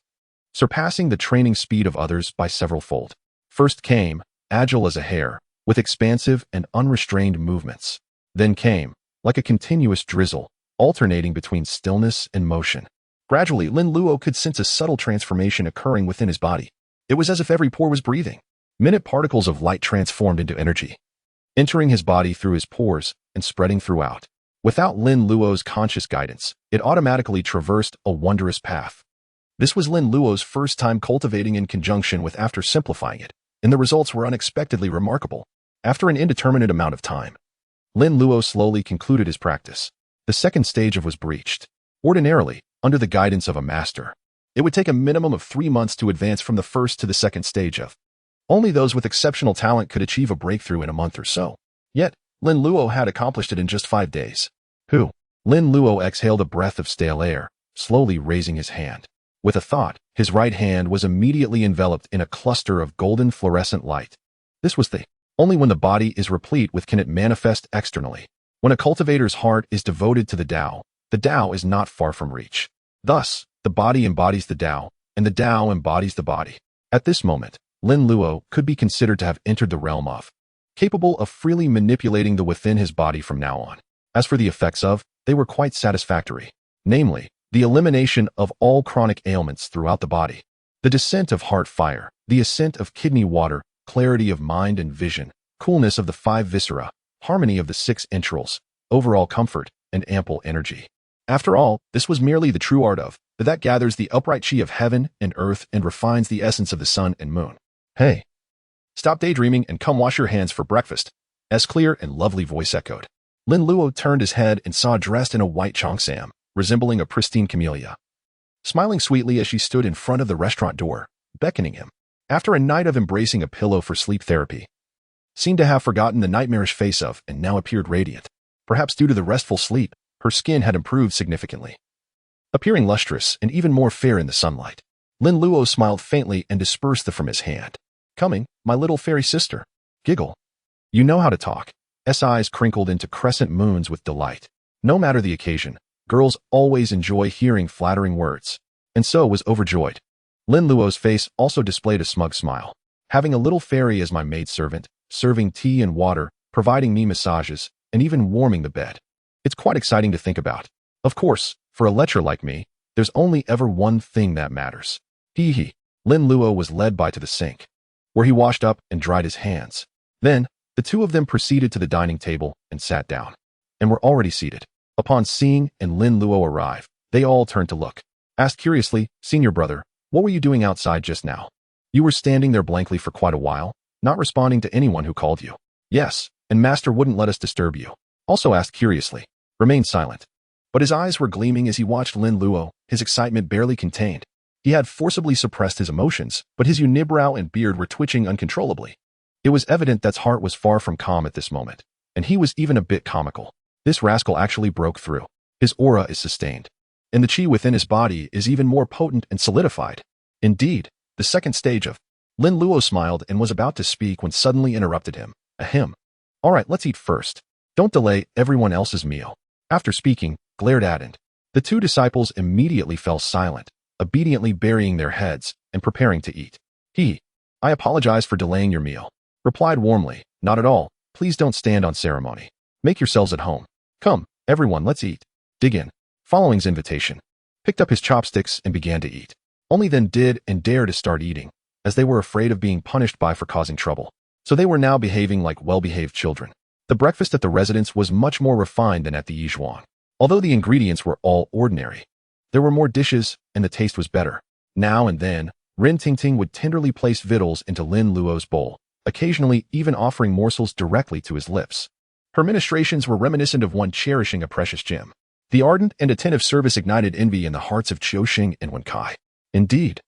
surpassing the training speed of others by several fold. First came, agile as a hare, with expansive and unrestrained movements. Then came, like a continuous drizzle, alternating between stillness and motion. Gradually, Lin Luo could sense a subtle transformation occurring within his body. It was as if every pore was breathing. Minute particles of light transformed into energy, entering his body through his pores and spreading throughout. Without Lin Luo's conscious guidance, it automatically traversed a wondrous path. This was Lin Luo's first time cultivating in conjunction with after simplifying it, and the results were unexpectedly remarkable. After an indeterminate amount of time, Lin Luo slowly concluded his practice. The second stage was breached. Ordinarily, under the guidance of a master, it would take a minimum of 3 months to advance from the first to the second stage of. Only those with exceptional talent could achieve a breakthrough in a month or so. Yet, Lin Luo had accomplished it in just 5 days. Lin Luo exhaled a breath of stale air, slowly raising his hand. With a thought, his right hand was immediately enveloped in a cluster of golden fluorescent light. This was only when the body is replete with can it manifest externally. When a cultivator's heart is devoted to the Tao is not far from reach. Thus, the body embodies the Tao, and the Tao embodies the body. At this moment, Lin Luo could be considered to have entered the realm of, capable of freely manipulating the within his body from now on. As for the effects of, they were quite satisfactory. Namely, the elimination of all chronic ailments throughout the body, the descent of heart fire, the ascent of kidney water, clarity of mind and vision, coolness of the 5 viscera, harmony of the 6 entrails, overall comfort, and ample energy. After all, this was merely the true art of but that gathers the upright chi of heaven and earth and refines the essence of the sun and moon. Hey, stop daydreaming and come wash your hands for breakfast, as clear and lovely voice echoed. Lin Luo turned his head and saw dressed in a white cheongsam, resembling a pristine camellia, smiling sweetly as she stood in front of the restaurant door, beckoning him. After a night of embracing a pillow for sleep therapy, seemed to have forgotten the nightmarish face of and now appeared radiant. Perhaps due to the restful sleep, her skin had improved significantly, appearing lustrous and even more fair in the sunlight. Lin Luo smiled faintly and dispersed the from his hand. Coming, my little fairy sister. Giggle. You know how to talk. S eyes crinkled into crescent moons with delight. No matter the occasion, girls always enjoy hearing flattering words, and so was overjoyed. Lin Luo's face also displayed a smug smile. Having a little fairy as my maidservant, serving tea and water, providing me massages, and even warming the bed. It's quite exciting to think about. Of course, for a lecher like me, there's only ever one thing that matters. He. Lin Luo was led by to the sink, where he washed up and dried his hands. Then, the two of them proceeded to the dining table and sat down, and were already seated. Upon seeing and Lin Luo arrive, they all turned to look. Asked curiously, Senior brother, what were you doing outside just now? You were standing there blankly for quite a while, not responding to anyone who called you. Yes, and master wouldn't let us disturb you. Also asked curiously. Remained silent. But his eyes were gleaming as he watched Lin Luo, his excitement barely contained. He had forcibly suppressed his emotions, but his unibrow and beard were twitching uncontrollably. It was evident that heart was far from calm at this moment, and he was even a bit comical. This rascal actually broke through. His aura is sustained, and the chi within his body is even more potent and solidified. Indeed, the second stage of Lin Luo smiled and was about to speak when suddenly interrupted him. Ahem. All right, let's eat first. Don't delay everyone else's meal. After speaking, glared at and the two disciples immediately fell silent, obediently burying their heads and preparing to eat. I apologize for delaying your meal. Replied warmly, not at all. Please don't stand on ceremony. Make yourselves at home. Come, everyone, let's eat. Dig in. Following's invitation, picked up his chopsticks and began to eat. Only then did and dare to start eating, as they were afraid of being punished by for causing trouble. So they were now behaving like well-behaved children. The breakfast at the residence was much more refined than at the Yijuan. Although the ingredients were all ordinary, there were more dishes and the taste was better. Now and then, Rin Tingting would tenderly place victuals into Lin Luo's bowl, occasionally even offering morsels directly to his lips. Her ministrations were reminiscent of one cherishing a precious gem. The ardent and attentive service ignited envy in the hearts of Qian and Wen Kai. Indeed,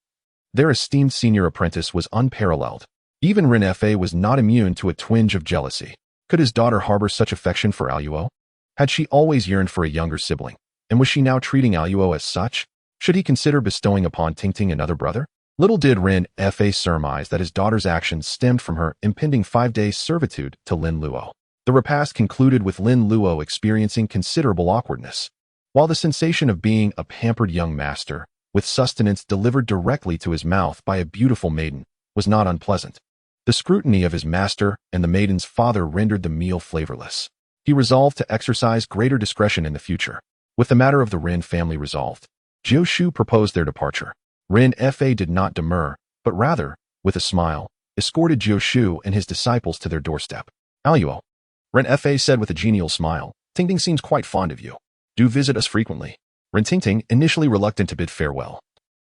their esteemed senior apprentice was unparalleled. Even Rin Fa was not immune to a twinge of jealousy. Could his daughter harbor such affection for Luo? Had she always yearned for a younger sibling, and was she now treating Luo as such? Should he consider bestowing upon Tingting another brother? Little did Rin Fa surmise that his daughter's actions stemmed from her impending 5-day servitude to Lin Luo. The repast concluded with Lin Luo experiencing considerable awkwardness. While the sensation of being a pampered young master, with sustenance delivered directly to his mouth by a beautiful maiden, was not unpleasant, the scrutiny of his master and the maiden's father rendered the meal flavorless. He resolved to exercise greater discretion in the future. With the matter of the Rin family resolved, Jiu proposed their departure. Rin Fa did not demur, but rather, with a smile, escorted Jiu and his disciples to their doorstep. Luo, Rin Fa said with a genial smile, Tingting seems quite fond of you. Do visit us frequently. Rin Tingting, initially reluctant to bid farewell,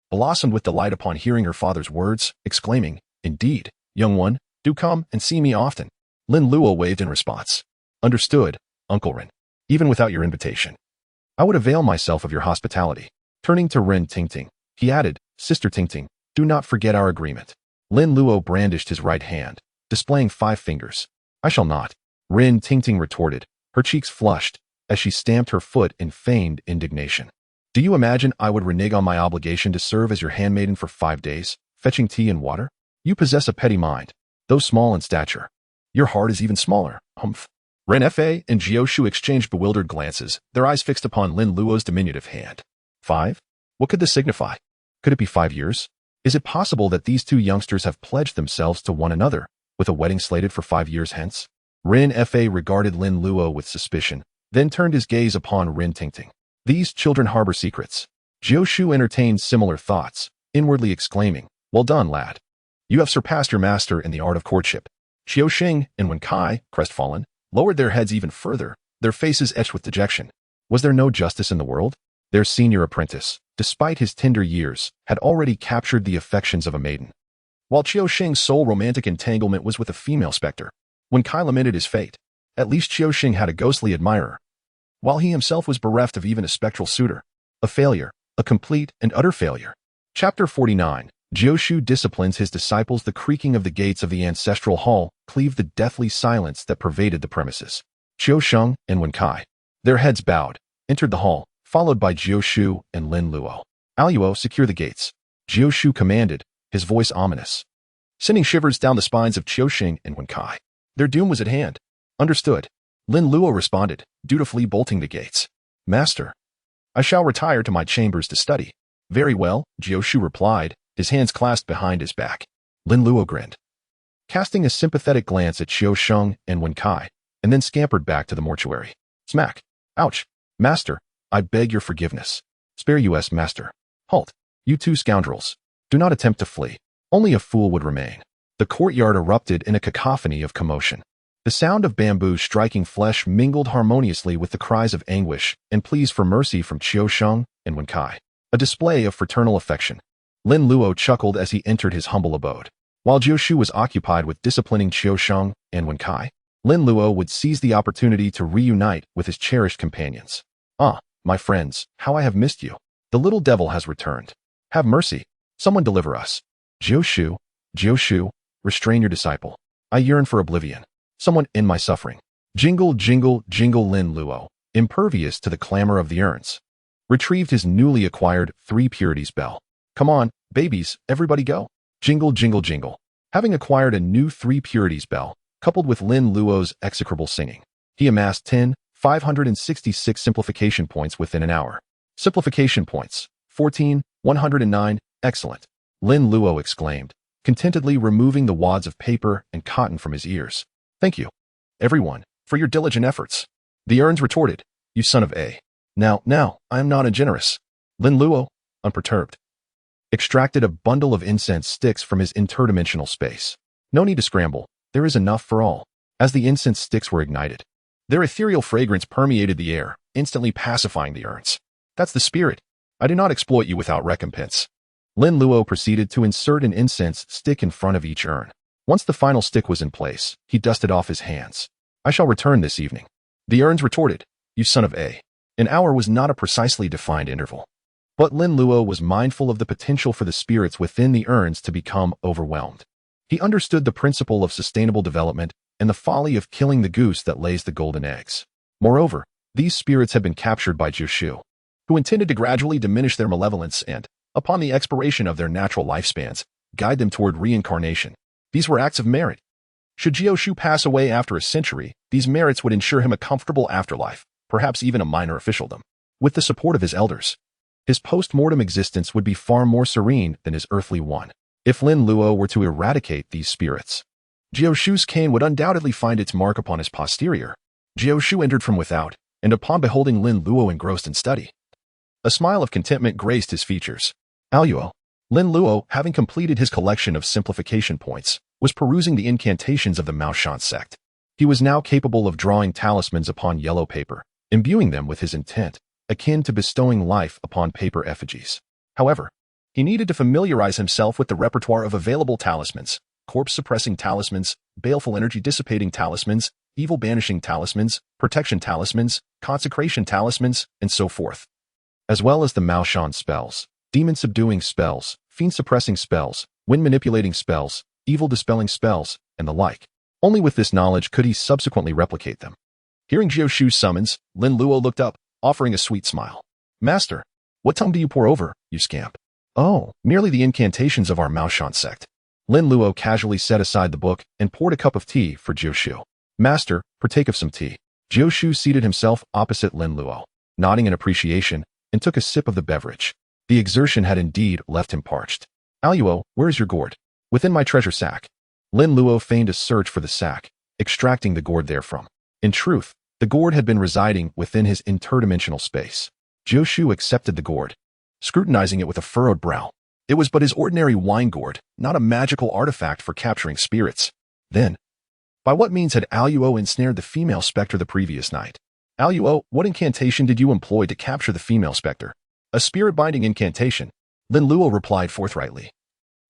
blossomed with delight upon hearing her father's words, exclaiming, Indeed, young one, do come and see me often. Lin Luo waved in response. Understood, Uncle Rin. Even without your invitation, I would avail myself of your hospitality. Turning to Rin Tingting, he added, Sister Tingting, do not forget our agreement. Lin Luo brandished his right hand, displaying 5 fingers. I shall not. Rin Tingting retorted, her cheeks flushed, as she stamped her foot in feigned indignation. Do you imagine I would renege on my obligation to serve as your handmaiden for 5 days, fetching tea and water? You possess a petty mind, though small in stature. Your heart is even smaller, humph. Ren Fa and Jiu exchanged bewildered glances, their eyes fixed upon Lin Luo's diminutive hand. 5? What could this signify? Could it be 5 years? Is it possible that these two youngsters have pledged themselves to one another, with a wedding slated for 5 years hence? Rin Fa regarded Lin Luo with suspicion, then turned his gaze upon Rin Tingting. These children harbor secrets. Jiu entertained similar thoughts, inwardly exclaiming, Well done, lad. You have surpassed your master in the art of courtship. Qian and Wen Kai, crestfallen, lowered their heads even further, their faces etched with dejection. Was there no justice in the world? Their senior apprentice, despite his tender years, had already captured the affections of a maiden. While Qiu Xing's sole romantic entanglement was with a female specter, when Kai lamented his fate, at least Qiu Xing had a ghostly admirer, while he himself was bereft of even a spectral suitor. A failure, a complete and utter failure. Chapter 49. Jiu disciplines his disciples. The creaking of the gates of the ancestral hall cleaved the deathly silence that pervaded the premises. Qiu Sheng and Wen Kai, their heads bowed, entered the hall, followed by Jiu and Lin Luo. Luo, secure the gates. Jiu commanded, his voice ominous, sending shivers down the spines of Qiu Xing and Wen Kai. Their doom was at hand. Understood. Lin Luo responded, dutifully bolting the gates. Master, I shall retire to my chambers to study. Very well, Jiu replied, his hands clasped behind his back. Lin Luo grinned, casting a sympathetic glance at Qiu Sheng and Wen Kai, and then scampered back to the mortuary. Smack. Ouch. Master, I beg your forgiveness. Spare us, master. Halt. You two scoundrels. Do not attempt to flee. Only a fool would remain. The courtyard erupted in a cacophony of commotion. The sound of bamboo striking flesh mingled harmoniously with the cries of anguish and pleas for mercy from Qiu Sheng and Wen Kai, a display of fraternal affection. Lin Luo chuckled as he entered his humble abode. While Jiu was occupied with disciplining Qiu Sheng and Wen Kai, Lin Luo would seize the opportunity to reunite with his cherished companions. Ah, my friends, how I have missed you. The little devil has returned. Have mercy. Someone deliver us. Jiu, restrain your disciple. I yearn for oblivion. Someone end my suffering. Jingle, jingle, jingle. Lin Luo, impervious to the clamor of the urns, retrieved his newly acquired 3 purities bell. Come on, babies, everybody go. Jingle, jingle, jingle. Having acquired a new 3 purities bell, coupled with Lin Luo's execrable singing, he amassed 566 simplification points within an hour. Simplification points, 109, excellent. Lin Luo exclaimed, contentedly removing the wads of paper and cotton from his ears. Thank you, everyone, for your diligent efforts. The urns retorted, you son of a. Now, I am not ungenerous. Lin Luo, unperturbed, extracted a bundle of incense sticks from his interdimensional space. No need to scramble, there is enough for all. As the incense sticks were ignited, their ethereal fragrance permeated the air, instantly pacifying the urns. That's the spirit. I do not exploit you without recompense. Lin Luo proceeded to insert an incense stick in front of each urn. Once the final stick was in place, he dusted off his hands. I shall return this evening. The urns retorted, you son of a. An hour was not a precisely defined interval. But Lin Luo was mindful of the potential for the spirits within the urns to become overwhelmed. He understood the principle of sustainable development and the folly of killing the goose that lays the golden eggs. Moreover, these spirits had been captured by Jiu, who intended to gradually diminish their malevolence and, upon the expiration of their natural lifespans, guide them toward reincarnation. These were acts of merit. Should Jiu pass away after a century, these merits would ensure him a comfortable afterlife, perhaps even a minor officialdom. With the support of his elders, his post-mortem existence would be far more serene than his earthly one. If Lin Luo were to eradicate these spirits, Jiu cane would undoubtedly find its mark upon his posterior. Jiu entered from without, and upon beholding Lin Luo engrossed in study, a smile of contentment graced his features. Luo. Lin Luo, having completed his collection of simplification points, was perusing the incantations of the Maoshan sect. He was now capable of drawing talismans upon yellow paper, imbuing them with his intent, akin to bestowing life upon paper effigies. However, he needed to familiarize himself with the repertoire of available talismans: corpse-suppressing talismans, baleful energy-dissipating talismans, evil-banishing talismans, protection talismans, consecration talismans, and so forth, as well as the Maoshan spells, demon-subduing spells, fiend-suppressing spells, wind-manipulating spells, evil-dispelling spells, and the like. Only with this knowledge could he subsequently replicate them. Hearing Jiu summons, Lin Luo looked up, offering a sweet smile. Master, what tongue do you pour over, you scamp? Oh, merely the incantations of our Maoshan sect. Lin Luo casually set aside the book and poured a cup of tea for Jiu. Master, partake of some tea. Jiu seated himself opposite Lin Luo, nodding in appreciation, and took a sip of the beverage. The exertion had indeed left him parched. Luo, where is your gourd? Within my treasure sack. Lin Luo feigned a search for the sack, extracting the gourd therefrom. In truth, the gourd had been residing within his interdimensional space. Jiu accepted the gourd, scrutinizing it with a furrowed brow. It was but his ordinary wine gourd, not a magical artifact for capturing spirits. Then, by what means had Luo ensnared the female spectre the previous night? Luo, what incantation did you employ to capture the female spectre? A spirit-binding incantation, Lin Luo replied forthrightly.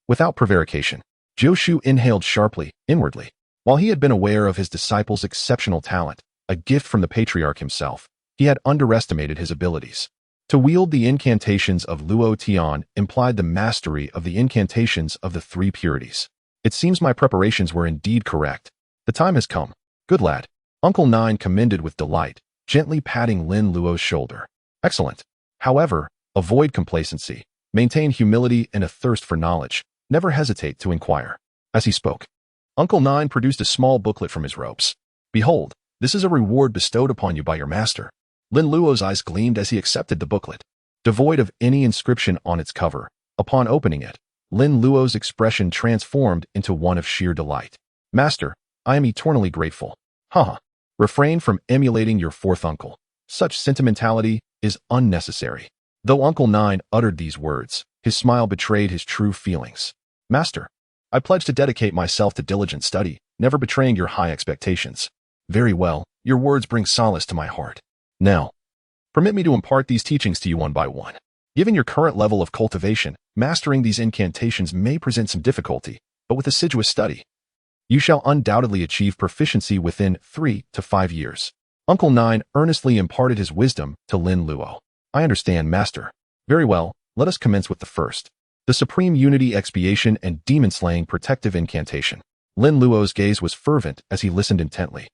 Without prevarication, Jiu inhaled sharply, inwardly. While he had been aware of his disciple's exceptional talent, a gift from the patriarch himself, he had underestimated his abilities. To wield the incantations of Luo Tian implied the mastery of the incantations of the three purities. It seems my preparations were indeed correct. The time has come. Good lad. Uncle Nine commended with delight, gently patting Lin Luo's shoulder. Excellent. However, avoid complacency. Maintain humility and a thirst for knowledge. Never hesitate to inquire. As he spoke, Uncle Nine produced a small booklet from his robes. Behold, this is a reward bestowed upon you by your master. Lin Luo's eyes gleamed as he accepted the booklet. Devoid of any inscription on its cover, upon opening it, Lin Luo's expression transformed into one of sheer delight. Master, I am eternally grateful. Haha. Refrain from emulating your fourth uncle. Such sentimentality is unnecessary. Though Uncle Nine uttered these words, his smile betrayed his true feelings. Master, I pledge to dedicate myself to diligent study, never betraying your high expectations. Very well, your words bring solace to my heart. Now, permit me to impart these teachings to you one by one. Given your current level of cultivation, mastering these incantations may present some difficulty, but with assiduous study, you shall undoubtedly achieve proficiency within 3 to 5 years. Uncle Nine earnestly imparted his wisdom to Lin Luo. I understand, Master. Very well, let us commence with the first. The Supreme Unity Expiation and Demon-Slaying Protective Incantation. Lin Luo's gaze was fervent as he listened intently.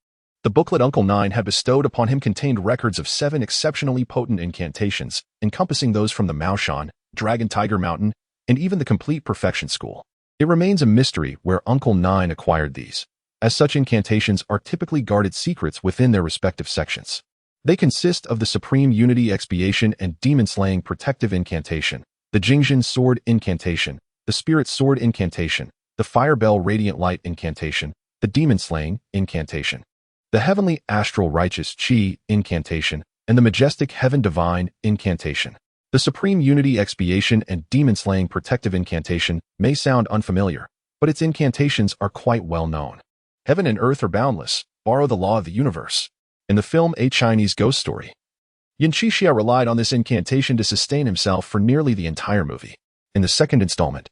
The booklet Uncle Nine had bestowed upon him contained records of 7 exceptionally potent incantations, encompassing those from the Maoshan, Dragon Tiger Mountain, and even the Complete Perfection School. It remains a mystery where Uncle Nine acquired these, as such incantations are typically guarded secrets within their respective sections. They consist of the Supreme Unity Expiation and Demon-Slaying Protective Incantation, the Jingjin Sword Incantation, the Spirit Sword Incantation, the Fire Bell Radiant Light Incantation, the Demon-Slaying Incantation, the Heavenly Astral Righteous Qi Incantation, and the Majestic Heaven Divine Incantation. The Supreme Unity Expiation and Demon-Slaying Protective Incantation may sound unfamiliar, but its incantations are quite well known. Heaven and earth are boundless, borrow the law of the universe. In the film A Chinese Ghost Story, Yin Qixia relied on this incantation to sustain himself for nearly the entire movie. In the second installment,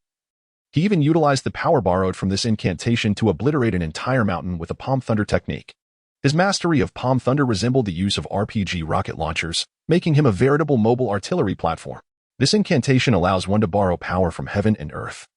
he even utilized the power borrowed from this incantation to obliterate an entire mountain with a palm thunder technique. His mastery of palm thunder resembled the use of RPG rocket launchers, making him a veritable mobile artillery platform. This incantation allows one to borrow power from heaven and earth,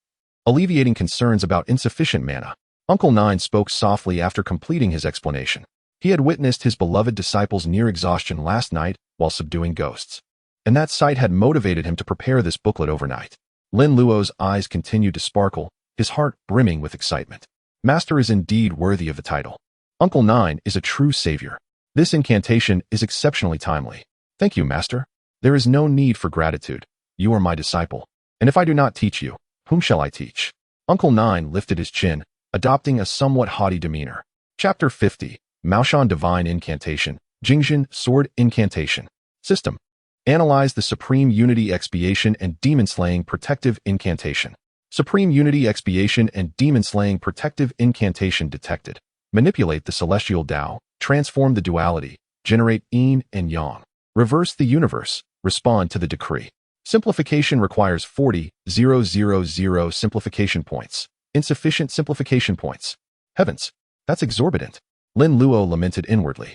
alleviating concerns about insufficient mana. Uncle Nine spoke softly after completing his explanation. He had witnessed his beloved disciple's near exhaustion last night while subduing ghosts, and that sight had motivated him to prepare this booklet overnight. Lin Luo's eyes continued to sparkle, his heart brimming with excitement. Master is indeed worthy of the title. Uncle Nine is a true savior. This incantation is exceptionally timely. Thank you, Master. There is no need for gratitude. You are my disciple. And if I do not teach you, whom shall I teach? Uncle Nine lifted his chin, adopting a somewhat haughty demeanor. Chapter 50. Maoshan Divine Incantation, Jingjin Sword Incantation. System. Analyze the Supreme Unity Expiation and Demon-Slaying Protective Incantation. Supreme Unity Expiation and Demon-Slaying Protective Incantation detected. Manipulate the celestial Tao, transform the duality, generate yin and yang. Reverse the universe, respond to the decree. Simplification requires 40,000 simplification points. Insufficient simplification points. Heavens, that's exorbitant. Lin Luo lamented inwardly.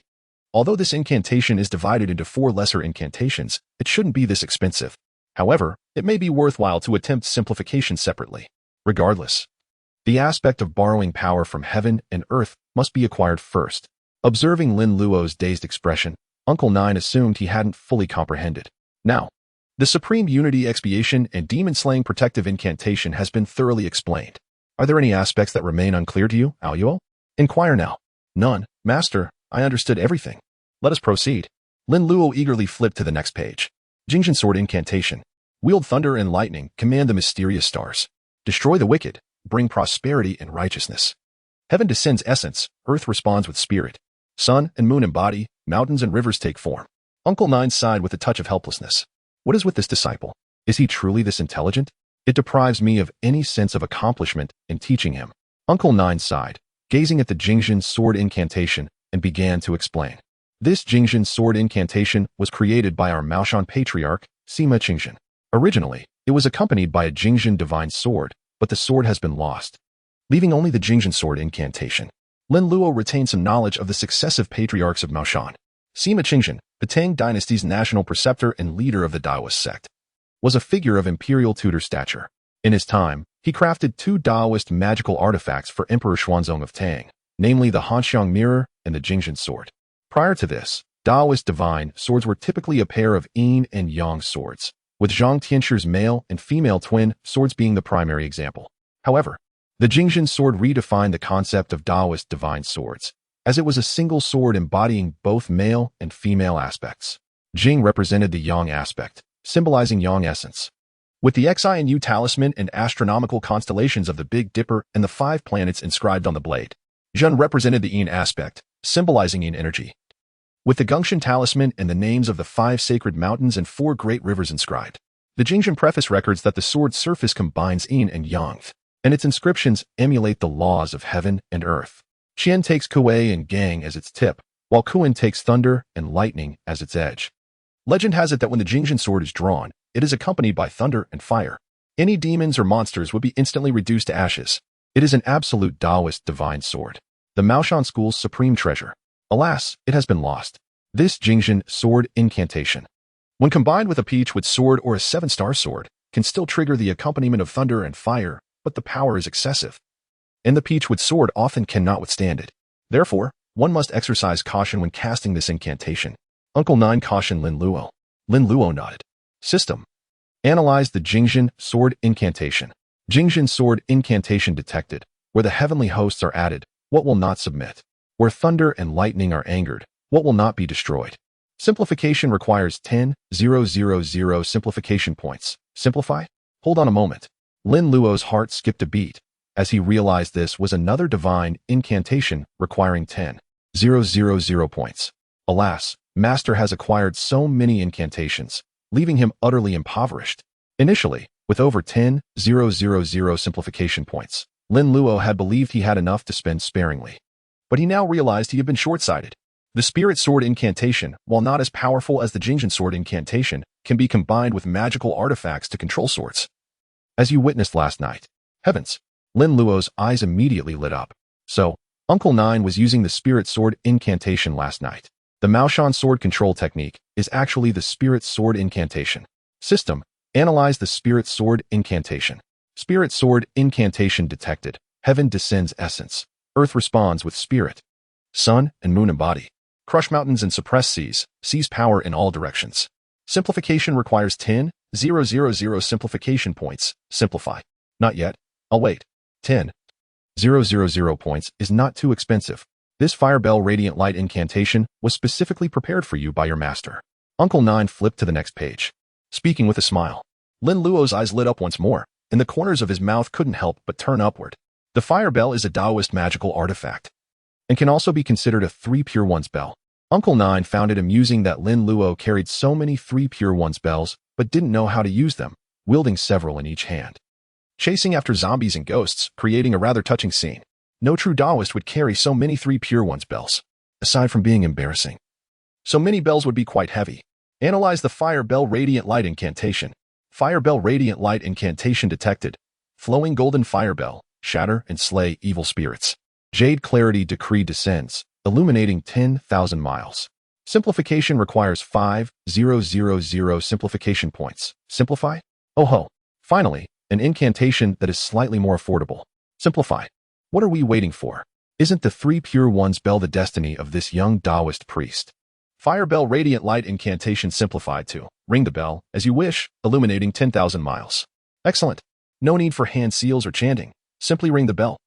Although this incantation is divided into 4 lesser incantations, it shouldn't be this expensive. However, it may be worthwhile to attempt simplification separately. Regardless, the aspect of borrowing power from heaven and earth must be acquired first. Observing Lin Luo's dazed expression, Uncle Nine assumed he hadn't fully comprehended. Now, the Supreme Unity Expiation and Demon-Slaying Protective Incantation has been thoroughly explained. Are there any aspects that remain unclear to you, Aluo? Inquire now. None, Master. I understood everything. Let us proceed. Lin Luo eagerly flipped to the next page. Jingjin Sword Incantation. Wield thunder and lightning, command the mysterious stars. Destroy the wicked, bring prosperity and righteousness. Heaven descends essence, earth responds with spirit. Sun and moon embody, mountains and rivers take form. Uncle Nine sighed with a touch of helplessness. What is with this disciple? Is he truly this intelligent? It deprives me of any sense of accomplishment in teaching him. Uncle Nine sighed, gazing at the Jingjin Sword Incantation, and began to explain. This Jingjin Sword Incantation was created by our Maoshan patriarch, Sima Qingxian. Originally, it was accompanied by a Jingxian divine sword, but the sword has been lost, leaving only the Jingxian sword incantation. Lin Luo retained some knowledge of the successive patriarchs of Maoshan. Sima Qingxian, the Tang dynasty's national preceptor and leader of the Daoist sect, was a figure of imperial tutor stature. In his time, he crafted two Daoist magical artifacts for Emperor Xuanzong of Tang, namely the Hanxiang mirror and the Jingxian sword. Prior to this, Daoist divine swords were typically a pair of yin and yang swords, with Zhang Tianshir's male and female twin swords being the primary example. However, the Jingxian sword redefined the concept of Daoist divine swords, as it was a single sword embodying both male and female aspects. Jing represented the yang aspect, symbolizing yang essence, with the Qian He talisman and astronomical constellations of the Big Dipper and the 5 planets inscribed on the blade. Zhen represented the yin aspect, symbolizing yin energy, with the Tongtian Talisman and the names of the 5 sacred mountains and 4 great rivers inscribed. The Jingxian preface records that the sword's surface combines yin and yang, and its inscriptions emulate the laws of heaven and earth. Qian takes Kuei and Gang as its tip, while Kuan takes thunder and lightning as its edge. Legend has it that when the Jingxian sword is drawn, it is accompanied by thunder and fire. Any demons or monsters would be instantly reduced to ashes. It is an absolute Daoist divine sword, the Maoshan school's supreme treasure. Alas, it has been lost. This Jingxian sword incantation, when combined with a peachwood sword or a 7-star sword, can still trigger the accompaniment of thunder and fire, but the power is excessive, and the peachwood sword often cannot withstand it. Therefore, one must exercise caution when casting this incantation. Uncle 9 cautioned Lin Luo. Lin Luo nodded. System. Analyze the Jingxian sword incantation. Jingxian sword incantation detected. Where the heavenly hosts are added, what will not submit? Where thunder and lightning are angered, what will not be destroyed? Simplification requires 10,000 simplification points. Simplify? Hold on a moment. Lin Luo's heart skipped a beat, as he realized this was another divine incantation requiring 10,000 points. Alas, Master has acquired so many incantations, leaving him utterly impoverished. Initially, with over 10,000 simplification points, Lin Luo had believed he had enough to spend sparingly. But he now realized he had been short-sighted. The Spirit Sword incantation, while not as powerful as the Jingxian Sword incantation, can be combined with magical artifacts to control swords. As you witnessed last night. Heavens! Lin Luo's eyes immediately lit up. So, Uncle 9 was using the Spirit Sword incantation last night. The Maoshan sword control technique is actually the Spirit Sword incantation. System. Analyze the Spirit Sword incantation. Spirit Sword incantation detected. Heaven descends essence. Earth responds with spirit. Sun and moon embody. Crush mountains and suppress seas. Seize power in all directions. Simplification requires 10,000 simplification points. Simplify. Not yet. I'll wait. 10,000 points is not too expensive. This Fire Bell Radiant Light incantation was specifically prepared for you by your master. Uncle 9 flipped to the next page, speaking with a smile. Lin Luo's eyes lit up once more, and the corners of his mouth couldn't help but turn upward. The Fire Bell is a Daoist magical artifact, and can also be considered a 3 Pure Ones bell. Uncle 9 found it amusing that Lin Luo carried so many 3 Pure Ones bells, but didn't know how to use them, wielding several in each hand, chasing after zombies and ghosts, creating a rather touching scene. No true Daoist would carry so many 3 Pure Ones bells, aside from being embarrassing. So many bells would be quite heavy. Analyze the Fire Bell Radiant Light incantation. Fire Bell Radiant Light incantation detected. Flowing golden fire bell, shatter and slay evil spirits. Jade clarity decree descends, illuminating 10,000 miles. Simplification requires 5,000 simplification points. Simplify? Oh ho. Finally, an incantation that is slightly more affordable. Simplify. What are we waiting for? Isn't the 3 Pure Ones bell the destiny of this young Daoist priest? Fire Bell Radiant Light incantation simplified to ring the bell as you wish, illuminating 10,000 miles. Excellent. No need for hand seals or chanting. Simply ring the bell.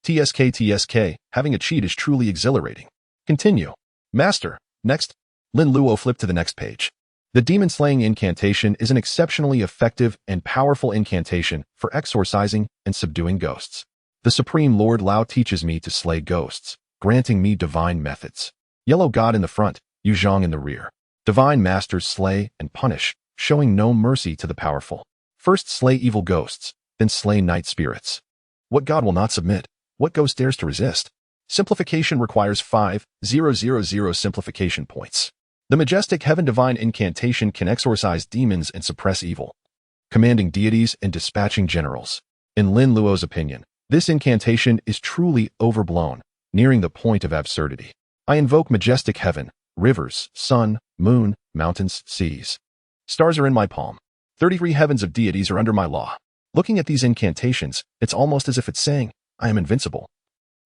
TSK, having a cheat is truly exhilarating. Continue. Master. Next. Lin Luo flipped to the next page. The demon slaying incantation is an exceptionally effective and powerful incantation for exorcising and subduing ghosts. The Supreme Lord Lao teaches me to slay ghosts, granting me divine methods. Yellow God in the front, Yu Zhang in the rear. Divine masters slay and punish, showing no mercy to the powerful. First slay evil ghosts, then slay night spirits. What god will not submit? What ghost dares to resist? Simplification requires 5,000 simplification points. The majestic heaven divine incantation can exorcise demons and suppress evil, commanding deities and dispatching generals. In Lin Luo's opinion, this incantation is truly overblown, nearing the point of absurdity. I invoke majestic heaven, rivers, sun, moon, mountains, seas. Stars are in my palm. 33 heavens of deities are under my law. Looking at these incantations, it's almost as if it's saying, I am invincible,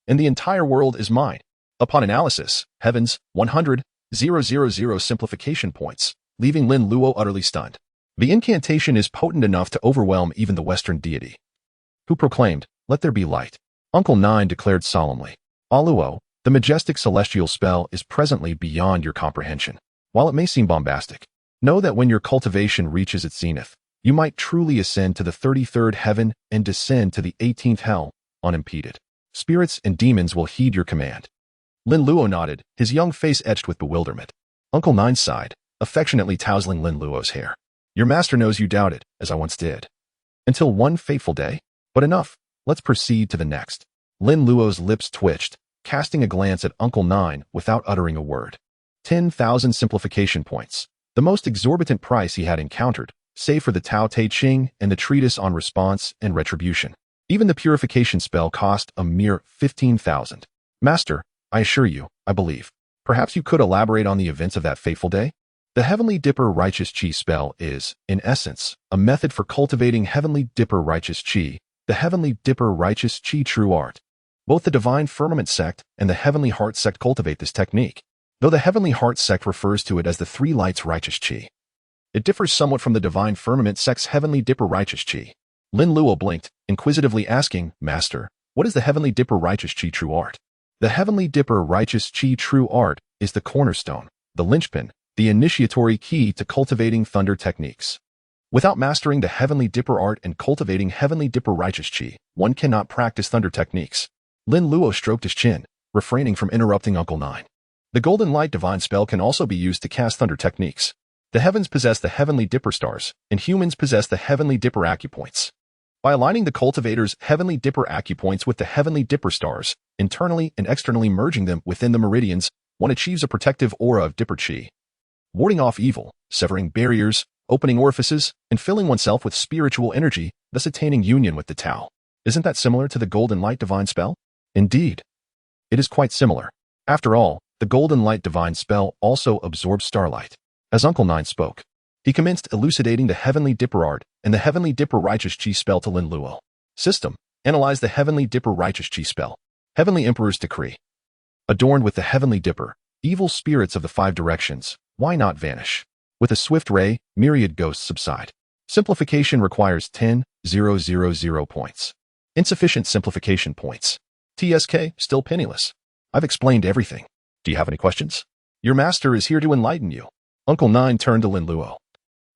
and the entire world is mine. Upon analysis, heavens, 100,000 simplification points, leaving Lin Luo utterly stunned. The incantation is potent enough to overwhelm even the Western deity, who proclaimed, let there be light. Uncle Nine declared solemnly, Luo, the majestic celestial spell is presently beyond your comprehension. While it may seem bombastic, know that when your cultivation reaches its zenith, you might truly ascend to the 33rd heaven and descend to the 18th hell, unimpeded. Spirits and demons will heed your command. Lin Luo nodded, his young face etched with bewilderment. Uncle Nine sighed, affectionately tousling Lin Luo's hair. Your master knows you doubted, as I once did. Until one fateful day. But enough, let's proceed to the next. Lin Luo's lips twitched, casting a glance at Uncle Nine without uttering a word. 10,000 simplification points, the most exorbitant price he had encountered, save for the Tao Te Ching and the treatise on response and retribution. Even the purification spell cost a mere 15,000. Master, I assure you, I believe. Perhaps you could elaborate on the events of that fateful day? The Heavenly Dipper Righteous Qi spell is, in essence, a method for cultivating Heavenly Dipper Righteous Qi, the Heavenly Dipper Righteous Qi true art. Both the Divine Firmament sect and the Heavenly Heart sect cultivate this technique, though the Heavenly Heart sect refers to it as the Three Lights Righteous Qi. It differs somewhat from the Divine Firmament sect's Heavenly Dipper Righteous Qi. Lin Luo blinked, inquisitively asking, Master, what is the Heavenly Dipper Righteous Qi true art? The Heavenly Dipper Righteous Qi true art is the cornerstone, the linchpin, the initiatory key to cultivating thunder techniques. Without mastering the Heavenly Dipper art and cultivating Heavenly Dipper Righteous Qi, one cannot practice thunder techniques. Lin Luo stroked his chin, refraining from interrupting Uncle Nine. The Golden Light Divine spell can also be used to cast thunder techniques. The heavens possess the Heavenly Dipper stars, and humans possess the Heavenly Dipper acupoints. By aligning the cultivator's Heavenly Dipper acupoints with the Heavenly Dipper stars, internally and externally merging them within the meridians, one achieves a protective aura of Dipper Qi, warding off evil, severing barriers, opening orifices, and filling oneself with spiritual energy, thus attaining union with the Tao. Isn't that similar to the Golden Light Divine spell? Indeed. It is quite similar. After all, the Golden Light Divine spell also absorbs starlight. As Uncle Nine spoke, he commenced elucidating the Heavenly Dipper art and the Heavenly Dipper Righteous Qi spell to Lin Luo. System. Analyze the Heavenly Dipper Righteous Qi spell. Heavenly Emperor's decree. Adorned with the Heavenly Dipper, evil spirits of the five directions, why not vanish? With a swift ray, myriad ghosts subside. Simplification requires 10,000 points. Insufficient simplification points. TSK, still penniless. I've explained everything. Do you have any questions? Your master is here to enlighten you. Uncle Nine turned to Lin Luo,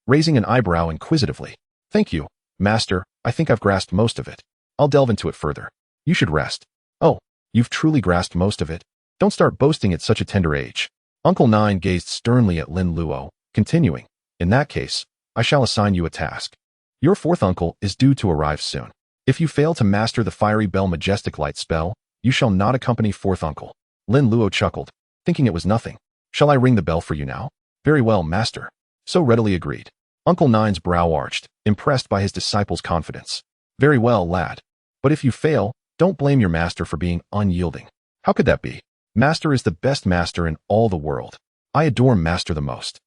raising an eyebrow inquisitively. Thank you, master. I think I've grasped most of it. I'll delve into it further. You should rest. Oh, you've truly grasped most of it. Don't start boasting at such a tender age. Uncle Nine gazed sternly at Lin Luo, continuing, in that case, I shall assign you a task. Your fourth uncle is due to arrive soon. If you fail to master the Fiery Bell Majestic Light spell, you shall not accompany fourth uncle. Lin Luo chuckled, thinking it was nothing. Shall I ring the bell for you now? Very well, master. So readily agreed. Uncle Nine's brow arched, impressed by his disciple's confidence. Very well, lad. But if you fail, don't blame your master for being unyielding. How could that be? Master is the best master in all the world. I adore master the most.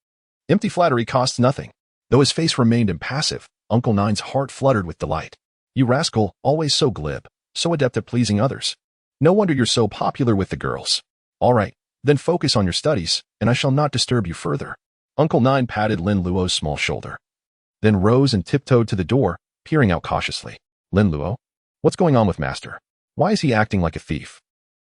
Empty flattery costs nothing. Though his face remained impassive, Uncle Nine's heart fluttered with delight. You rascal, always so glib, so adept at pleasing others. No wonder you're so popular with the girls. All right, then focus on your studies, and I shall not disturb you further. Uncle Nine patted Lin Luo's small shoulder, then rose and tiptoed to the door, peering out cautiously. Lin Luo, what's going on with master? Why is he acting like a thief?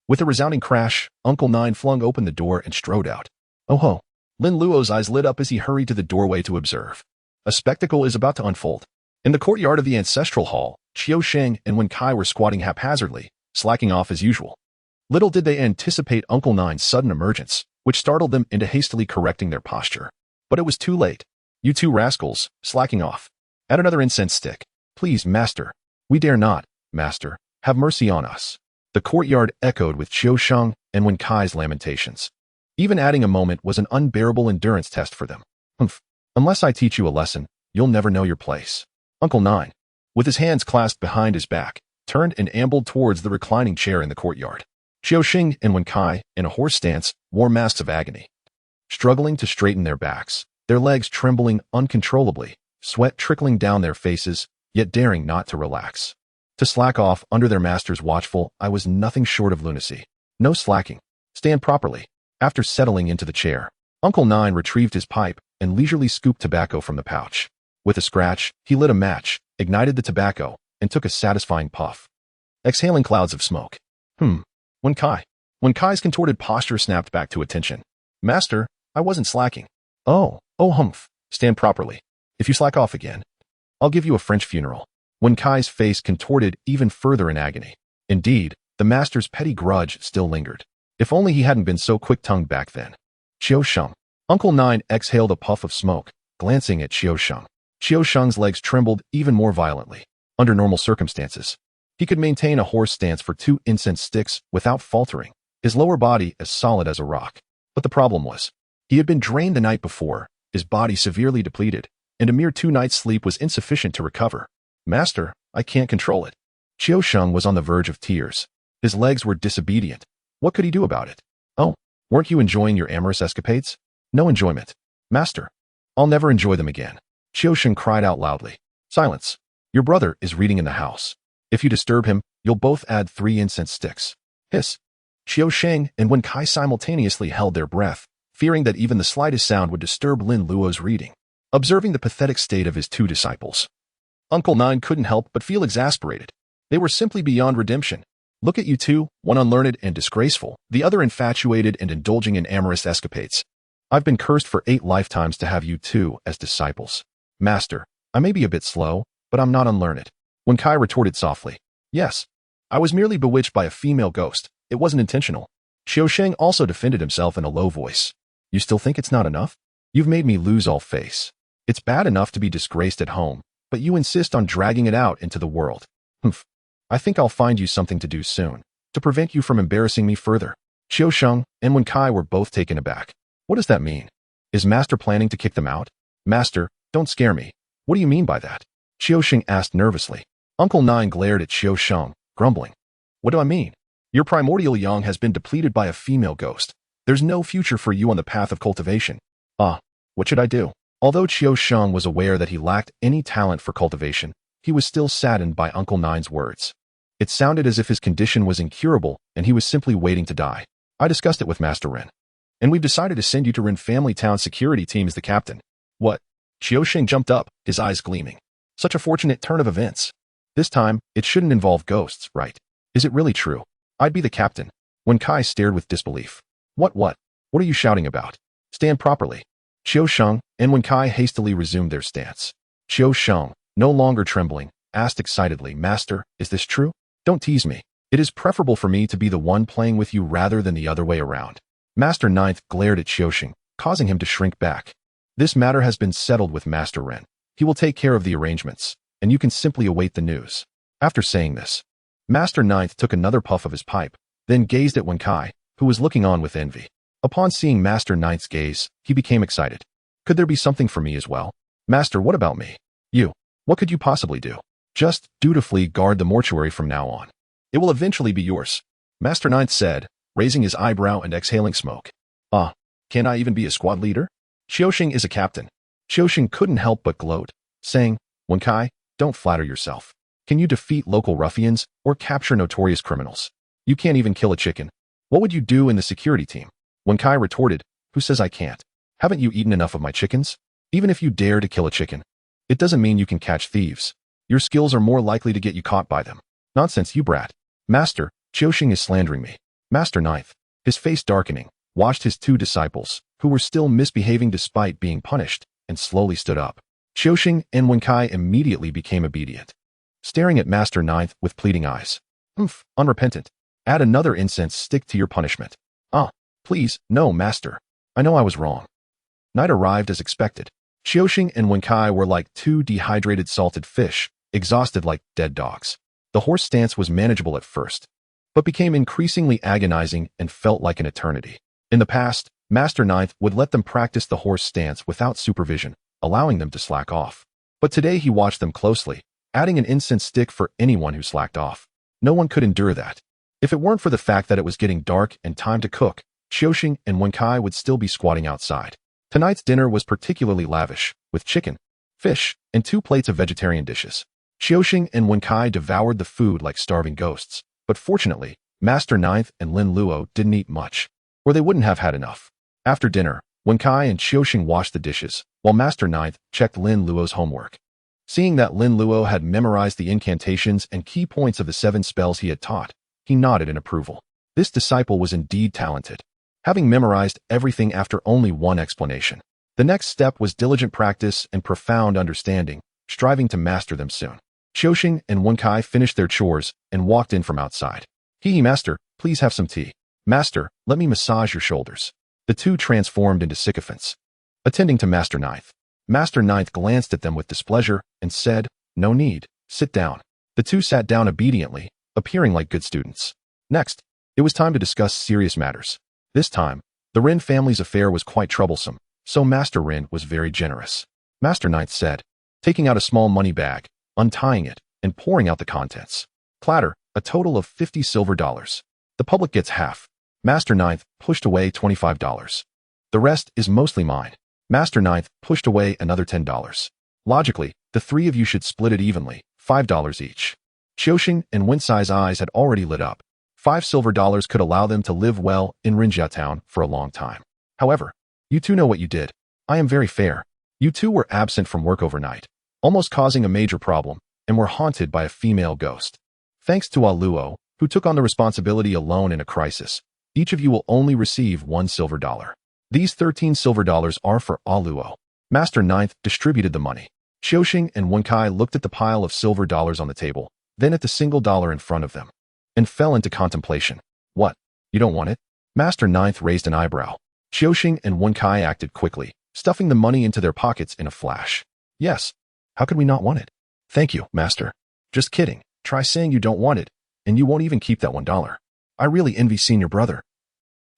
With a resounding crash, Uncle Nine flung open the door and strode out. Oh ho! Lin Luo's eyes lit up as he hurried to the doorway to observe. A spectacle is about to unfold. In the courtyard of the ancestral hall, Qiu Sheng and Wen Kai were squatting haphazardly, slacking off as usual. Little did they anticipate Uncle Nine's sudden emergence, which startled them into hastily correcting their posture. But it was too late. You two rascals, slacking off. Add another incense stick. Please, master. We dare not, master. Have mercy on us. The courtyard echoed with Qiu Sheng and Wen Kai's lamentations. Even adding a moment was an unbearable endurance test for them. Humph. Unless I teach you a lesson, you'll never know your place. Uncle Nine, with his hands clasped behind his back, turned and ambled towards the reclining chair in the courtyard. Qiusheng and Wen Kai, in a horse stance, wore masks of agony, struggling to straighten their backs, their legs trembling uncontrollably, sweat trickling down their faces, yet daring not to relax. To slack off under their master's watchful eye was nothing short of lunacy. No slacking. Stand properly. After settling into the chair, Uncle Nine retrieved his pipe and leisurely scooped tobacco from the pouch. With a scratch, he lit a match, ignited the tobacco, and took a satisfying puff, exhaling clouds of smoke. Wen Kai's contorted posture snapped back to attention. Master, I wasn't slacking. Oh humph. Stand properly. If you slack off again, I'll give you a French funeral. Wen Kai's face contorted even further in agony. Indeed, the master's petty grudge still lingered. If only he hadn't been so quick-tongued back then. Qiusheng. Uncle Nine exhaled a puff of smoke, glancing at Qiusheng. Qiusheng's legs trembled even more violently. Under normal circumstances, he could maintain a horse stance for 2 incense sticks without faltering, his lower body as solid as a rock. But the problem was, he had been drained the night before, his body severely depleted, and a mere 2 nights' sleep was insufficient to recover. Master, I can't control it. Qiusheng was on the verge of tears. His legs were disobedient. What could he do about it? Oh, weren't you enjoying your amorous escapades? No enjoyment. Master, I'll never enjoy them again. Qiusheng cried out loudly. Silence. Your brother is reading in the house. If you disturb him, you'll both add 3 incense sticks. Hiss. Qiusheng and Wen Kai simultaneously held their breath, fearing that even the slightest sound would disturb Lin Luo's reading. Observing the pathetic state of his 2 disciples, Uncle Nine couldn't help but feel exasperated. They were simply beyond redemption. Look at you two, one unlearned and disgraceful, the other infatuated and indulging in amorous escapades. I've been cursed for 8 lifetimes to have you two as disciples. Master, I may be a bit slow, but I'm not unlearned. Wen Kai retorted softly. Yes, I was merely bewitched by a female ghost. It wasn't intentional. Qiusheng also defended himself in a low voice. You still think it's not enough? You've made me lose all face. It's bad enough to be disgraced at home, but you insist on dragging it out into the world. Humph. I think I'll find you something to do soon, to prevent you from embarrassing me further. Qiusheng and Wen Kai were both taken aback. What does that mean? Is Master planning to kick them out? Master, don't scare me. What do you mean by that? Qiusheng asked nervously. Uncle Nine glared at Qiusheng, grumbling. What do I mean? Your primordial yang has been depleted by a female ghost. There's no future for you on the path of cultivation. What should I do? Although Qiusheng was aware that he lacked any talent for cultivation, he was still saddened by Uncle Nine's words. It sounded as if his condition was incurable and he was simply waiting to die. I discussed it with Master Ren, and we've decided to send you to Ren Family Town security team as the captain. What? Qiusheng jumped up, his eyes gleaming. Such a fortunate turn of events. This time, it shouldn't involve ghosts, right? Is it really true? I'd be the captain. Wen Kai stared with disbelief. What are you shouting about? Stand properly. Qiusheng and Wen Kai hastily resumed their stance. Qiusheng, no longer trembling, asked excitedly, Master, is this true? Don't tease me. It is preferable for me to be the one playing with you rather than the other way around. Master Ninth glared at Qiusheng, causing him to shrink back. This matter has been settled with Master Ren. He will take care of the arrangements, and you can simply await the news. After saying this, Master Ninth took another puff of his pipe, then gazed at Wen Kai, who was looking on with envy. Upon seeing Master Ninth's gaze, he became excited. Could there be something for me as well? Master, what about me? You. What could you possibly do? Just dutifully guard the mortuary from now on. It will eventually be yours, Master Ninth said, raising his eyebrow and exhaling smoke. Can I even be a squad leader? Qiusheng is a captain. Qiusheng couldn't help but gloat, saying, Wen Kai, don't flatter yourself. Can you defeat local ruffians or capture notorious criminals? You can't even kill a chicken. What would you do in the security team? Wen Kai retorted, who says I can't? Haven't you eaten enough of my chickens? Even if you dare to kill a chicken, it doesn't mean you can catch thieves. Your skills are more likely to get you caught by them. Nonsense, you brat. Master, Qiusheng is slandering me. Master Ninth, his face darkening, watched his 2 disciples, who were still misbehaving despite being punished, and slowly stood up. Qiusheng and Wen Kai immediately became obedient, staring at Master Ninth with pleading eyes. Unrepentant. Add another incense stick to your punishment. Please, no, Master. I know I was wrong. Night arrived as expected. Qiusheng and Wen Kai were like 2 dehydrated salted fish, exhausted like dead dogs. The horse stance was manageable at first, but became increasingly agonizing and felt like an eternity. In the past, Master Ninth would let them practice the horse stance without supervision, allowing them to slack off. But today he watched them closely, adding an incense stick for anyone who slacked off. No one could endure that. If it weren't for the fact that it was getting dark and time to cook, Qian and Wenkai would still be squatting outside. Tonight's dinner was particularly lavish, with chicken, fish, and 2 plates of vegetarian dishes. Qian and Wenkai devoured the food like starving ghosts, but fortunately, Master Ninth and Lin Luo didn't eat much, or they wouldn't have had enough. After dinner, Wenkai and Qian washed the dishes, while Master Ninth checked Lin Luo's homework. Seeing that Lin Luo had memorized the incantations and key points of the 7 spells he had taught, he nodded in approval. This disciple was indeed talented, having memorized everything after only one explanation. The next step was diligent practice and profound understanding, striving to master them soon. Qian and Wenkai finished their chores and walked in from outside. He, master, please have some tea. Master, let me massage your shoulders. The two transformed into sycophants. Attending to Master Ninth. Master Ninth glanced at them with displeasure and said, "No need, sit down." The two sat down obediently, appearing like good students. Next, it was time to discuss serious matters. This time, the Rin family's affair was quite troublesome, so Master Rin was very generous. Master Ninth said, taking out a small money bag, untying it, and pouring out the contents. Clatter, a total of 50 silver dollars. The public gets half. Master Ninth pushed away $25. The rest is mostly mine. Master Ninth pushed away another $10. Logically, the 3 of you should split it evenly, $5 each. Qian and Wencai's eyes had already lit up. 5 silver dollars could allow them to live well in Rinjia Town for a long time. However, you two know what you did. I am very fair. You two were absent from work overnight, almost causing a major problem, and were haunted by a female ghost. Thanks to Luo, who took on the responsibility alone in a crisis, each of you will only receive 1 silver dollar. These 13 silver dollars are for Luo. Master Ninth distributed the money. Qian and Wenkai looked at the pile of silver dollars on the table, then at the single dollar in front of them, and fell into contemplation. What? You don't want it? Master Ninth raised an eyebrow. Qian and Wenkai acted quickly, stuffing the money into their pockets in a flash. Yes. How could we not want it? Thank you, Master. Just kidding. Try saying you don't want it, and you won't even keep that $1. I really envy senior brother.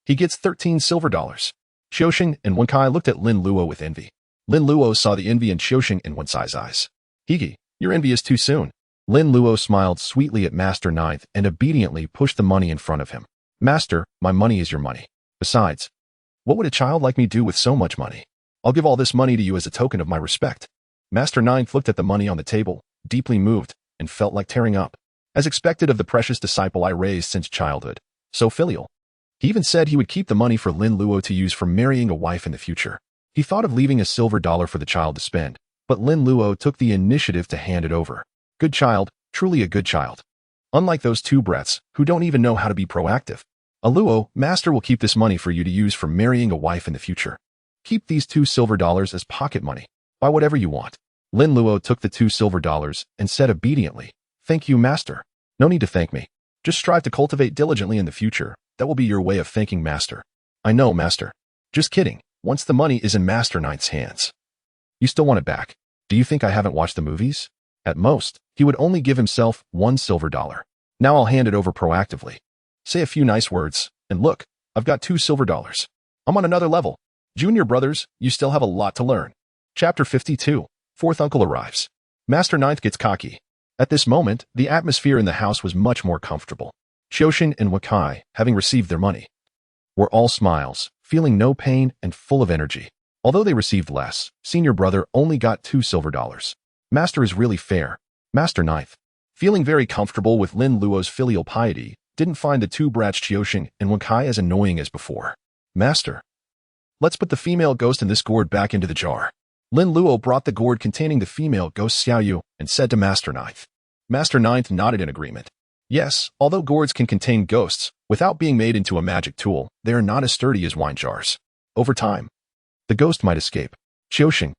He gets 13 silver dollars. Qian and Wenkai looked at Lin Luo with envy. Lin Luo saw the envy in Qian and Wencai's eyes. Higi, your envy is too soon. Lin Luo smiled sweetly at Master Ninth and obediently pushed the money in front of him. Master, my money is your money. Besides, what would a child like me do with so much money? I'll give all this money to you as a token of my respect. Master Ninth looked at the money on the table, deeply moved, and felt like tearing up. As expected of the precious disciple I raised since childhood, so filial. He even said he would keep the money for Lin Luo to use for marrying a wife in the future. He thought of leaving a silver dollar for the child to spend, but Lin Luo took the initiative to hand it over. Good child, truly a good child. Unlike those 2 brats, who don't even know how to be proactive. Luo, Master will keep this money for you to use for marrying a wife in the future. Keep these 2 silver dollars as pocket money. Buy whatever you want. Lin Luo took the 2 silver dollars and said obediently, "Thank you, Master. No need to thank me. Just strive to cultivate diligently in the future. That will be your way of thanking Master." "I know, Master." "Just kidding. Once the money is in Master Ninth's hands. You still want it back. Do you think I haven't watched the movies?" At most, he would only give himself 1 silver dollar. Now I'll hand it over proactively. Say a few nice words, and look, I've got 2 silver dollars. I'm on another level. Junior brothers, you still have a lot to learn. Chapter 52. 4th uncle arrives. Master Ninth gets cocky. At this moment, the atmosphere in the house was much more comfortable. Qian and Wenkai, having received their money, were all smiles, feeling no pain and full of energy. Although they received less, senior brother only got 2 silver dollars. Master is really fair. Master Ninth, feeling very comfortable with Lin Luo's filial piety, didn't find the 2 brats Qian and Wenkai as annoying as before. Master, let's put the female ghost in this gourd back into the jar. Lin Luo brought the gourd containing the female ghost Xiaoyu and said to Master Ninth. Master Ninth nodded in agreement. Yes, although gourds can contain ghosts, without being made into a magic tool, they are not as sturdy as wine jars. Over time, the ghost might escape. Qian,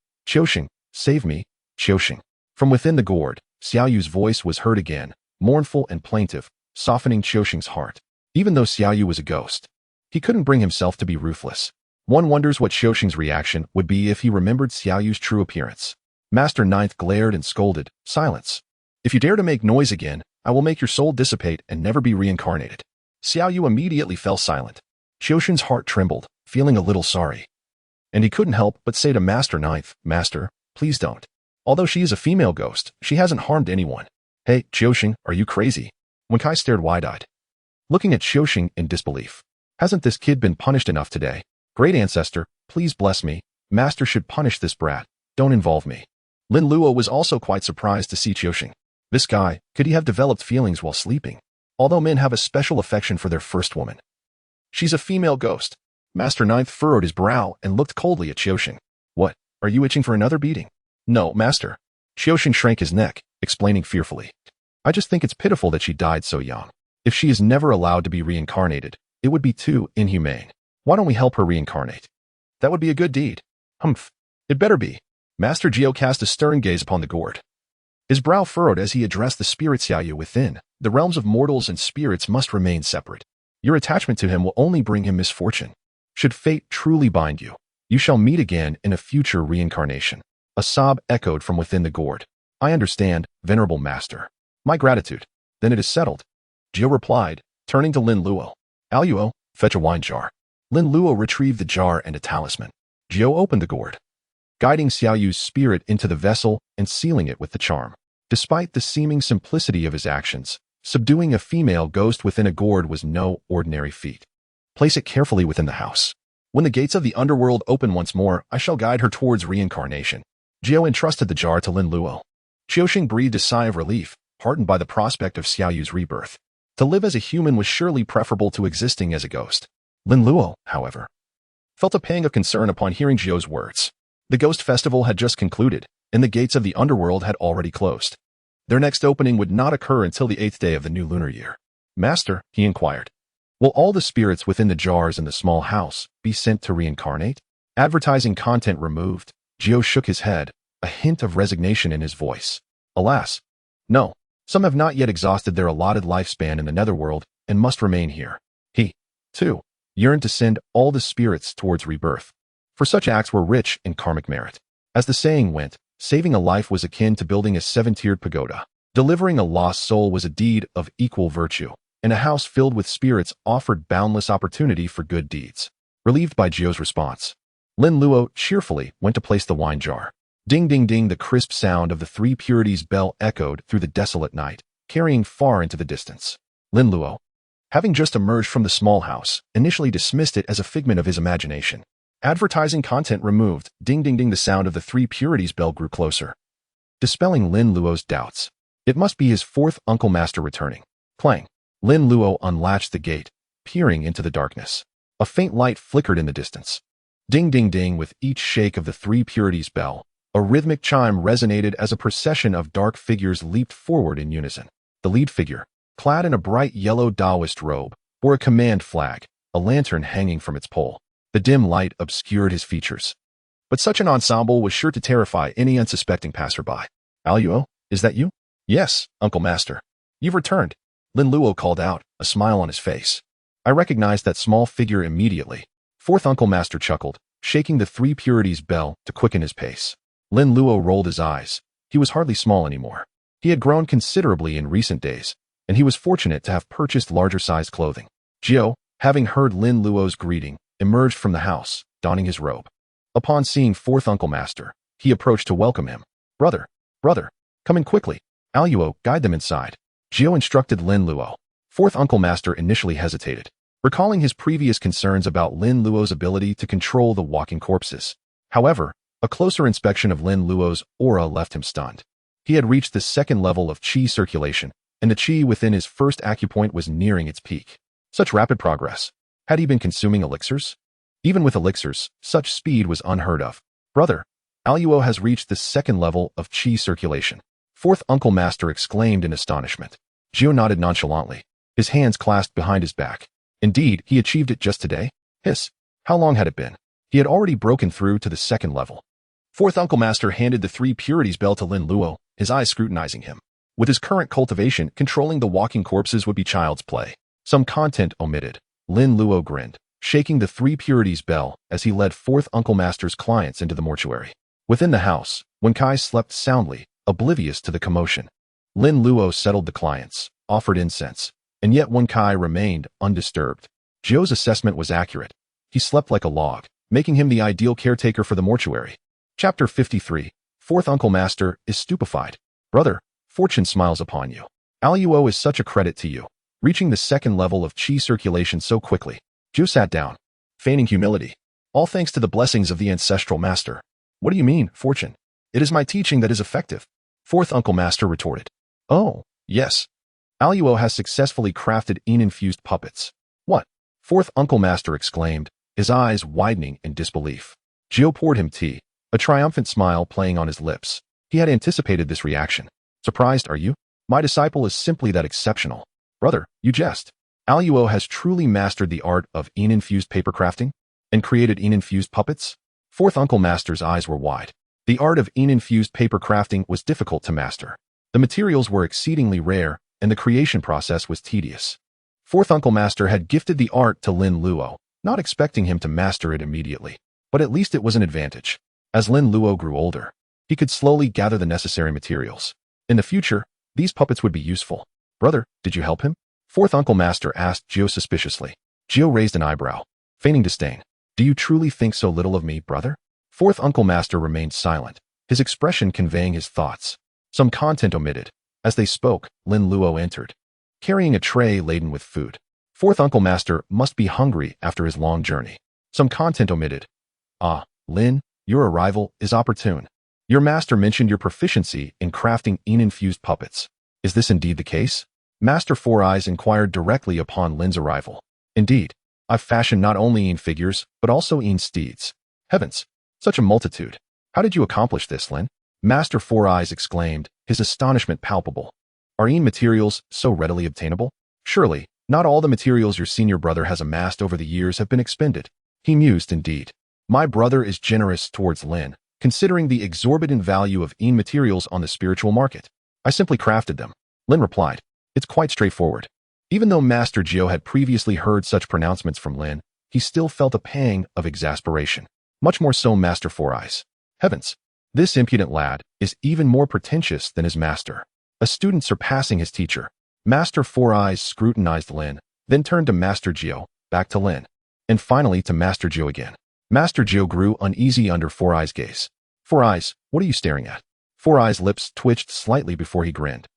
save me, Qian. From within the gourd, Xiaoyu's voice was heard again, mournful and plaintive, softening Qian's heart. Even though Xiaoyu was a ghost, he couldn't bring himself to be ruthless. One wonders what Qian's reaction would be if he remembered Xiaoyu's true appearance. Master Ninth glared and scolded, "Silence. If you dare to make noise again, I will make your soul dissipate and never be reincarnated." Xiaoyu immediately fell silent. Qian's heart trembled, feeling a little sorry. And he couldn't help but say to Master Ninth, "Master, please don't. Although she is a female ghost, she hasn't harmed anyone." "Hey, Qiuxing, are you crazy?" Wen Kai stared wide-eyed, looking at Qiuxing in disbelief. "Hasn't this kid been punished enough today? Great ancestor, please bless me. Master should punish this brat. Don't involve me." Lin Luo was also quite surprised to see Qiuxing. This guy, could he have developed feelings while sleeping? Although men have a special affection for their first woman. She's a female ghost. Master Ninth furrowed his brow and looked coldly at Qiuxing. "What, are you itching for another beating?" "No, master." Qiuxing shrank his neck, explaining fearfully. "I just think it's pitiful that she died so young. If she is never allowed to be reincarnated, it would be too inhumane. Why don't we help her reincarnate? That would be a good deed." "Humph. It better be." Master Jiu cast a stern gaze upon the gourd. His brow furrowed as he addressed the spirit Xiaoyu within. "The realms of mortals and spirits must remain separate. Your attachment to him will only bring him misfortune. Should fate truly bind you, you shall meet again in a future reincarnation." A sob echoed from within the gourd. "I understand, venerable master. My gratitude." "Then it is settled," Jiu replied, turning to Lin Luo. "Aluo, fetch a wine jar." Lin Luo retrieved the jar and a talisman. Jiu opened the gourd, guiding Xiaoyu's spirit into the vessel and sealing it with the charm. Despite the seeming simplicity of his actions, subduing a female ghost within a gourd was no ordinary feat. "Place it carefully within the house. When the gates of the underworld open once more, I shall guide her towards reincarnation." Jiu entrusted the jar to Lin Luo. Qiuxing breathed a sigh of relief, heartened by the prospect of Xiaoyu's rebirth. To live as a human was surely preferable to existing as a ghost. Lin Luo, however, felt a pang of concern upon hearing Jiu's words. The ghost festival had just concluded, and the gates of the underworld had already closed. Their next opening would not occur until the 8th day of the new lunar year. "Master," he inquired, "will all the spirits within the jars in the small house be sent to reincarnate?" Advertising content removed, Jiu shook his head, a hint of resignation in his voice. "Alas, no. Some have not yet exhausted their allotted lifespan in the netherworld and must remain here." He, too, yearned to send all the spirits towards rebirth, for such acts were rich in karmic merit. As the saying went, saving a life was akin to building a 7-tiered pagoda. Delivering a lost soul was a deed of equal virtue, and a house filled with spirits offered boundless opportunity for good deeds. Relieved by Jiu's response, Lin Luo cheerfully went to place the wine jar. Ding ding ding, the crisp sound of the 3 purities bell echoed through the desolate night, carrying far into the distance. Lin Luo, having just emerged from the small house, initially dismissed it as a figment of his imagination. Advertising content removed, ding ding ding, the sound of the 3 purities bell grew closer, dispelling Lin Luo's doubts. It must be his 4th uncle master returning. Clang. Lin Luo unlatched the gate, peering into the darkness. A faint light flickered in the distance. Ding ding ding, with each shake of the 3 purities bell, a rhythmic chime resonated as a procession of dark figures leaped forward in unison. The lead figure, clad in a bright yellow Taoist robe, bore a command flag, a lantern hanging from its pole. The dim light obscured his features, but such an ensemble was sure to terrify any unsuspecting passerby. "Aluo, is that you?" "Yes, Uncle Master. You've returned," Lin Luo called out, a smile on his face. "I recognized that small figure immediately." 4th Uncle Master chuckled, shaking the 3 purities bell to quicken his pace. Lin Luo rolled his eyes. He was hardly small anymore. He had grown considerably in recent days, and he was fortunate to have purchased larger-sized clothing. Jiu, having heard Lin Luo's greeting, emerged from the house, donning his robe. Upon seeing 4th Uncle Master, he approached to welcome him. Brother, come in quickly. Aluo, guide them inside." Jiu instructed Lin Luo. 4th Uncle Master initially hesitated, recalling his previous concerns about Lin Luo's ability to control the walking corpses. However, a closer inspection of Lin Luo's aura left him stunned. He had reached the 2nd level of qi circulation, and the qi within his first acupoint was nearing its peak. Such rapid progress. Had he been consuming elixirs? Even with elixirs, such speed was unheard of. "Brother, Aluo has reached the 2nd level of qi circulation," 4th Uncle Master exclaimed in astonishment. Jiu nodded nonchalantly, his hands clasped behind his back. Indeed, he achieved it just today? Hiss. How long had it been? He had already broken through to the 2nd level. 4th Uncle Master handed the 3 purities bell to Lin Luo, his eyes scrutinizing him. With his current cultivation, controlling the walking corpses would be child's play. Some content omitted. Lin Luo grinned, shaking the 3 purities bell as he led 4th Uncle Master's clients into the mortuary. Within the house, Wen Kai slept soundly, oblivious to the commotion. Lin Luo settled the clients, offered incense, and yet Wen Kai remained undisturbed. Jiu's assessment was accurate. He slept like a log, making him the ideal caretaker for the mortuary. Chapter 53. Fourth Uncle Master is stupefied. Brother, fortune smiles upon you. Luo is such a credit to you, reaching the second level of qi circulation so quickly. Jiu sat down, feigning humility. All thanks to the blessings of the ancestral master. What do you mean, fortune? It is my teaching that is effective. Fourth Uncle Master retorted. Oh, yes. Luo has successfully crafted infused puppets. What? Fourth Uncle Master exclaimed, his eyes widening in disbelief. Jiu poured him tea, a triumphant smile playing on his lips. He had anticipated this reaction. Surprised, are you? My disciple is simply that exceptional. Brother, you jest. Luo has truly mastered the art of infused paper crafting and created infused puppets? Fourth Uncle Master's eyes were wide. The art of infused paper crafting was difficult to master. The materials were exceedingly rare, and the creation process was tedious. Fourth Uncle Master had gifted the art to Lin Luo, not expecting him to master it immediately. But at least it was an advantage. As Lin Luo grew older, he could slowly gather the necessary materials. In the future, these puppets would be useful. Brother, did you help him? Fourth Uncle Master asked Jiu suspiciously. Jiu raised an eyebrow, feigning disdain. Do you truly think so little of me, brother? Fourth Uncle Master remained silent, his expression conveying his thoughts. Some content omitted. As they spoke, Lin Luo entered, carrying a tray laden with food. Fourth Uncle Master must be hungry after his long journey. Some content omitted. Ah, Lin, your arrival is opportune. Your master mentioned your proficiency in crafting infused puppets. Is this indeed the case? Master Four Eyes inquired directly upon Lin's arrival. Indeed, I've fashioned not only figures, but also steeds. Heavens, such a multitude. How did you accomplish this, Lin? Master Four Eyes exclaimed, his astonishment palpable. Are materials so readily obtainable? Surely, not all the materials your senior brother has amassed over the years have been expended. He mused indeed. My brother is generous towards Lin, considering the exorbitant value of materials on the spiritual market. I simply crafted them. Lin replied. It's quite straightforward. Even though Master Jiu had previously heard such pronouncements from Lin, he still felt a pang of exasperation. Much more so Master Four Eyes. Heavens! This impudent lad is even more pretentious than his master. A student surpassing his teacher. Master Four Eyes scrutinized Lin, then turned to Master Jiu, back to Lin, and finally to Master Jiu again. Master Jiu grew uneasy under Four Eyes' gaze. Four Eyes, what are you staring at? Four Eyes' lips twitched slightly before he grinned.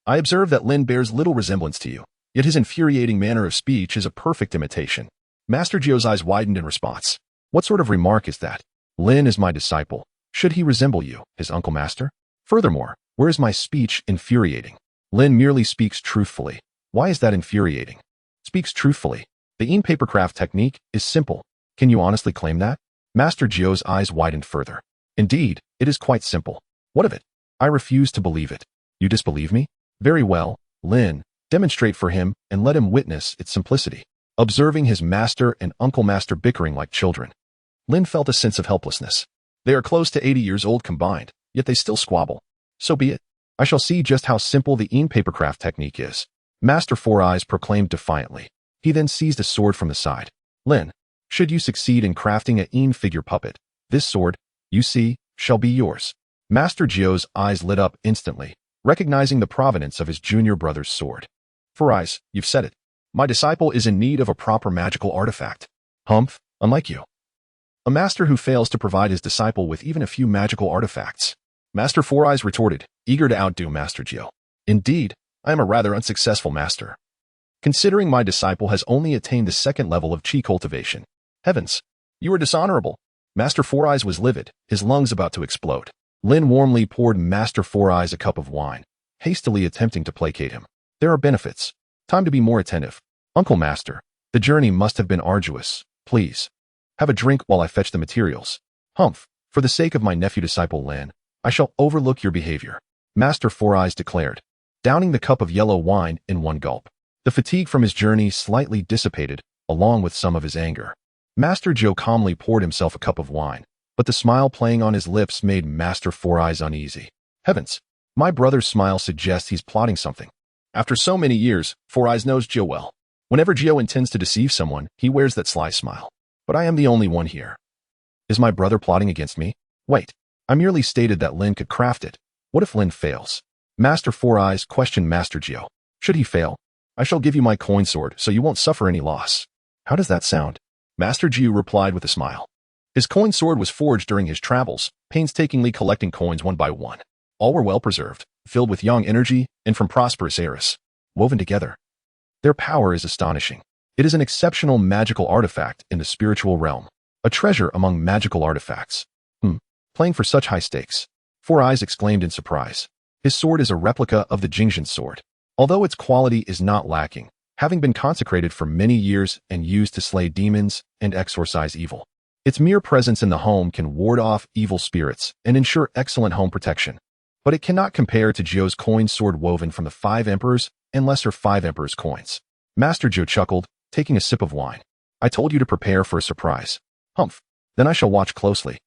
I observe that Lin bears little resemblance to you, yet his infuriating manner of speech is a perfect imitation. Master Jiu's eyes widened in response. What sort of remark is that? Lin is my disciple. Should he resemble you, his uncle master? Furthermore, where is my speech infuriating? Lin merely speaks truthfully. Why is that infuriating? Speaks truthfully. The papercraft technique is simple. Can you honestly claim that? Master Jiu's eyes widened further. Indeed, it is quite simple. What of it? I refuse to believe it. You disbelieve me? Very well, Lin, demonstrate for him and let him witness its simplicity. Observing his master and uncle master bickering like children, Lin felt a sense of helplessness. They are close to 80 years old combined, yet they still squabble. So be it. I shall see just how simple the papercraft technique is. Master Four Eyes proclaimed defiantly. He then seized a sword from the side. Lin, should you succeed in crafting a figure puppet, this sword, you see, shall be yours. Master Jiu's eyes lit up instantly, recognizing the provenance of his junior brother's sword. Four Eyes, you've said it. My disciple is in need of a proper magical artifact. Humph, unlike you. A master who fails to provide his disciple with even a few magical artifacts. Master Four Eyes retorted, eager to outdo Master Jiu. Indeed, I am a rather unsuccessful master, considering my disciple has only attained the second level of qi cultivation. Heavens, you are dishonorable. Master Four Eyes was livid, his lungs about to explode. Lin warmly poured Master Four Eyes a cup of wine, hastily attempting to placate him. There are benefits. Time to be more attentive. Uncle Master, the journey must have been arduous. Please, have a drink while I fetch the materials. Humph, for the sake of my nephew-disciple Lin, I shall overlook your behavior. Master Four Eyes declared, downing the cup of yellow wine in one gulp. The fatigue from his journey slightly dissipated, along with some of his anger. Master Jiu calmly poured himself a cup of wine, but the smile playing on his lips made Master Four Eyes uneasy. Heavens, my brother's smile suggests he's plotting something. After so many years, Four Eyes knows Jiu well. Whenever Jiu intends to deceive someone, he wears that sly smile. But I am the only one here. Is my brother plotting against me? Wait, I merely stated that Lin could craft it. What if Lin fails? Master Four Eyes questioned Master Jiu. Should he fail, I shall give you my coin sword so you won't suffer any loss. How does that sound? Master Jiu replied with a smile. His coin sword was forged during his travels, painstakingly collecting coins one by one. All were well preserved, filled with yang energy, and from prosperous eras, woven together. Their power is astonishing. It is an exceptional magical artifact in the spiritual realm, a treasure among magical artifacts. Playing for such high stakes. Four Eyes exclaimed in surprise. His sword is a replica of the Tongtian's sword. Although its quality is not lacking, having been consecrated for many years and used to slay demons and exorcise evil. Its mere presence in the home can ward off evil spirits and ensure excellent home protection. But it cannot compare to Jiu's coin sword woven from the 5 emperors and lesser 5 emperors coins. Master Jiu chuckled, taking a sip of wine. I told you to prepare for a surprise. Humph. Then I shall watch closely.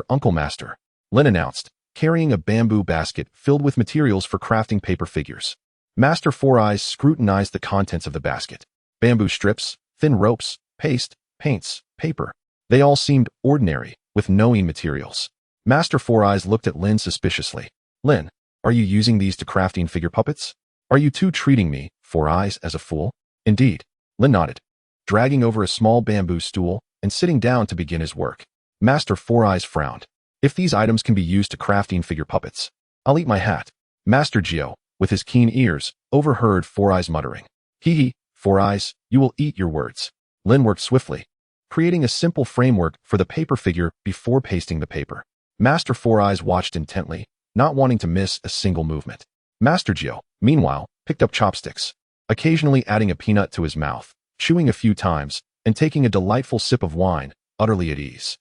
Uncle Master, Lin announced, carrying a bamboo basket filled with materials for crafting paper figures. Master Four Eyes scrutinized the contents of the basket. Bamboo strips, thin ropes, paste, paints, paper. They all seemed ordinary, with no materials. Master Four Eyes looked at Lin suspiciously. Lin, are you using these to crafting figure puppets? Are you two treating me, Four Eyes, as a fool? Indeed. Lin nodded, dragging over a small bamboo stool and sitting down to begin his work. Master Four Eyes frowned. If these items can be used to crafting figure puppets, I'll eat my hat. Master Jiu, with his keen ears, overheard Four Eyes muttering. He, Four Eyes, you will eat your words. Lin worked swiftly, creating a simple framework for the paper figure before pasting the paper. Master Four Eyes watched intently, not wanting to miss a single movement. Master Jiu, meanwhile, picked up chopsticks, occasionally adding a peanut to his mouth, chewing a few times, and taking a delightful sip of wine, utterly at ease.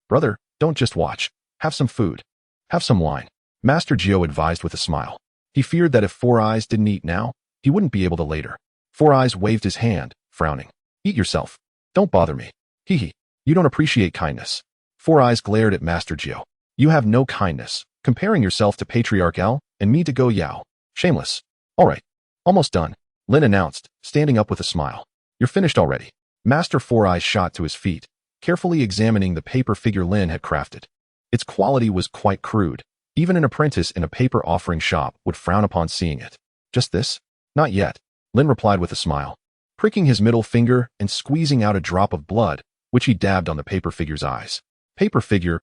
Brother, don't just watch. Have some food. Have some wine. Master Jiu advised with a smile. He feared that if Four Eyes didn't eat now, he wouldn't be able to later. Four Eyes waved his hand, frowning. Eat yourself. Don't bother me. You don't appreciate kindness. Four Eyes glared at Master Jiu. You have no kindness, comparing yourself to Patriarch L and me to Go Yao. Shameless. All right. Almost done, Lin announced, standing up with a smile. You're finished already. Master Four Eyes shot to his feet, carefully examining the paper figure Lin had crafted. Its quality was quite crude. Even an apprentice in a paper offering shop would frown upon seeing it. Just this? Not yet, Lin replied with a smile, pricking his middle finger and squeezing out a drop of blood, which he dabbed on the paper figure's eyes. Paper figure,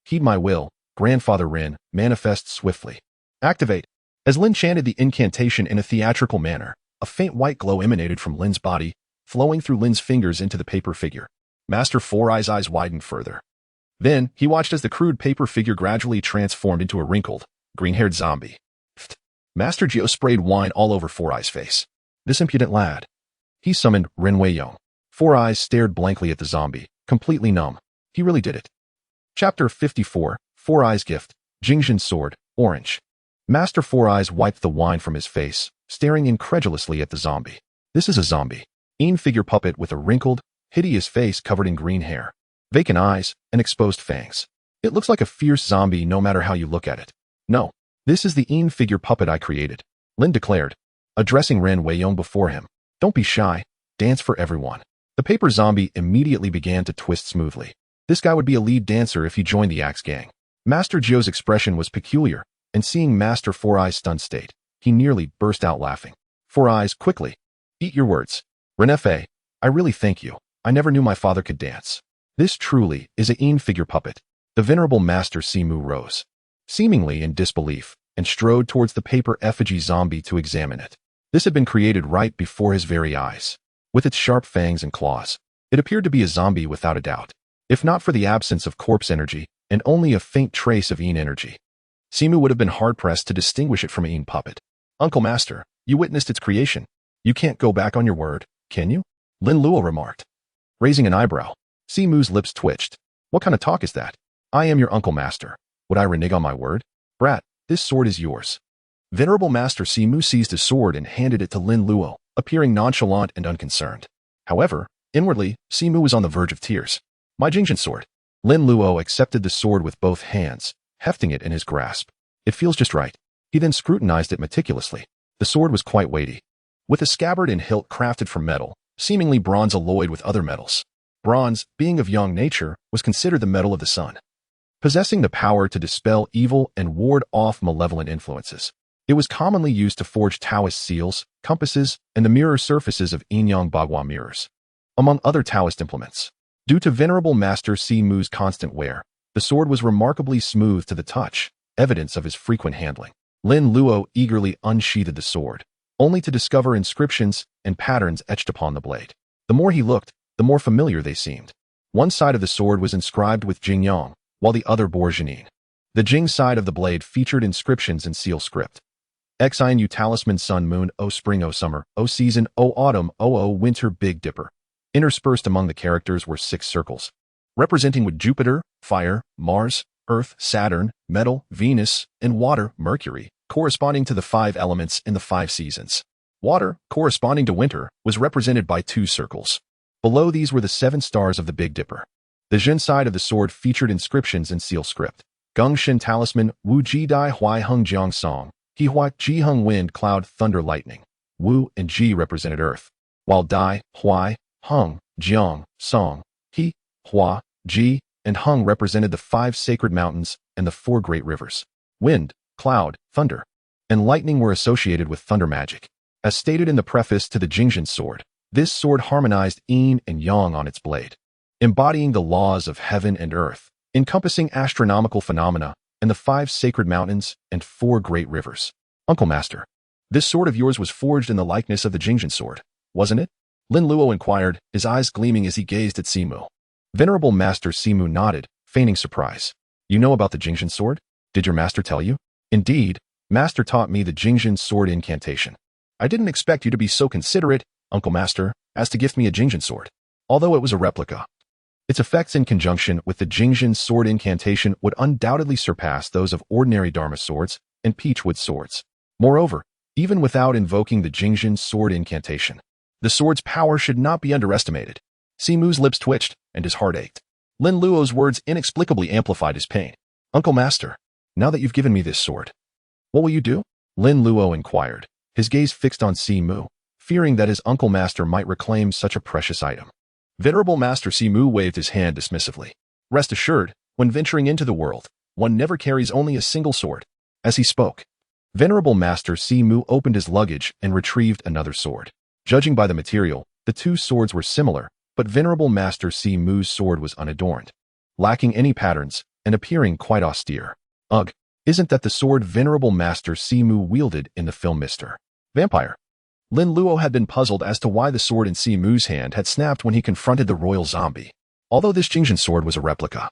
heed my will, Grandfather Rin, manifest swiftly. Activate. As Lin chanted the incantation in a theatrical manner, a faint white glow emanated from Lin's body, flowing through Lin's fingers into the paper figure. Master Four Eyes' eyes widened further. Then, he watched as the crude paper figure gradually transformed into a wrinkled, green-haired zombie. Master Jiu sprayed wine all over Four Eyes' face. This impudent lad. He summoned Rin Weiyong. Four Eyes stared blankly at the zombie, completely numb. He really did it. Chapter 54, Four Eyes' Gift, Tongtian's Sword, Orange. Master Four Eyes wiped the wine from his face, staring incredulously at the zombie. This is a zombie. Figure puppet with a wrinkled, hideous face covered in green hair, vacant eyes, and exposed fangs. It looks like a fierce zombie no matter how you look at it. No, this is the figure puppet I created, Lin declared, addressing Rin Weiyong before him. Don't be shy. Dance for everyone. The paper zombie immediately began to twist smoothly. This guy would be a lead dancer if he joined the Axe Gang. Master Jiu's expression was peculiar, and seeing Master Four Eyes' stunned state, he nearly burst out laughing. Four Eyes, quickly. Eat your words. Renefe, I really thank you. I never knew my father could dance. This truly is a figure puppet. The venerable Master Simu rose, seemingly in disbelief, and strode towards the paper effigy zombie to examine it. This had been created right before his very eyes. With its sharp fangs and claws, it appeared to be a zombie without a doubt, if not for the absence of corpse energy and only a faint trace of energy. Simu would have been hard-pressed to distinguish it from a puppet. Uncle Master, you witnessed its creation. You can't go back on your word, can you? Lin Luo remarked, raising an eyebrow. Simu's lips twitched. What kind of talk is that? I am your Uncle Master. Would I renege on my word? Brat, this sword is yours. Venerable Master Simu seized his sword and handed it to Lin Luo, appearing nonchalant and unconcerned. However, inwardly, Simu was on the verge of tears. My Tongtian sword. Lin Luo accepted the sword with both hands, hefting it in his grasp. It feels just right. He then scrutinized it meticulously. The sword was quite weighty, with a scabbard and hilt crafted from metal, seemingly bronze alloyed with other metals. Bronze, being of yang nature, was considered the metal of the sun, possessing the power to dispel evil and ward off malevolent influences. It was commonly used to forge Taoist seals, compasses, and the mirror surfaces of Yin Yang Bagua mirrors. among other Taoist implements. Due to Venerable Master Simu's constant wear, the sword was remarkably smooth to the touch, evidence of his frequent handling. Lin Luo eagerly unsheathed the sword, only to discover inscriptions and patterns etched upon the blade. The more he looked, the more familiar they seemed. One side of the sword was inscribed with Jingyang, while the other bore Jinin. The Jing side of the blade featured inscriptions in seal script. Qian Talisman Sun Moon, O Spring, O Summer, O Season, O Autumn, O Winter, Big Dipper. Interspersed among the characters were 6 circles, representing with Jupiter, Fire, Mars, Earth, Saturn, Metal, Venus, and Water, Mercury, corresponding to the 5 elements in the 5 seasons. Water, corresponding to winter, was represented by 2 circles. Below these were the 7 stars of the Big Dipper. The Jin side of the sword featured inscriptions in seal script. Tongtian Talisman, Wu Ji Dai Hui Hung Jiang Song, He Hua Ji Hung Wind, Cloud, Thunder, Lightning. Wu and Ji represented Earth, while Dai, Hui, Hung, Jiang, Song, He, Hua, Ji, and Hung represented the 5 sacred mountains and the 4 great rivers. Wind, cloud, thunder, and lightning were associated with thunder magic. As stated in the preface to the Jingjin sword, this sword harmonized yin and yang on its blade, embodying the laws of heaven and earth, encompassing astronomical phenomena and the 5 sacred mountains and 4 great rivers. Uncle Master, this sword of yours was forged in the likeness of the Jingjin sword, wasn't it? Lin Luo inquired, his eyes gleaming as he gazed at Simu. Venerable Master Simu nodded, feigning surprise. You know about the Jingjin sword? Did your master tell you? Indeed, Master taught me the Jingjin sword incantation. I didn't expect you to be so considerate, Uncle Master, as to gift me a Jingjin sword. Although it was a replica, its effects in conjunction with the Jingjin sword incantation would undoubtedly surpass those of ordinary Dharma swords and peachwood swords. Moreover, even without invoking the Jingjin sword incantation, the sword's power should not be underestimated. Simu's lips twitched, and his heart ached. Lin Luo's words inexplicably amplified his pain. Uncle Master, now that you've given me this sword, what will you do? Lin Luo inquired, his gaze fixed on Simu, fearing that his Uncle Master might reclaim such a precious item. Venerable Master Simu waved his hand dismissively. Rest assured, when venturing into the world, one never carries only a single sword. As he spoke, Venerable Master Simu opened his luggage and retrieved another sword. Judging by the material, the 2 swords were similar, but Venerable Master Simu's sword was unadorned, lacking any patterns and appearing quite austere. Ugh, isn't that the sword Venerable Master Simu wielded in the film Mr. Vampire? Lin Luo had been puzzled as to why the sword in Simu's hand had snapped when he confronted the royal zombie. Although this Jingjin sword was a replica,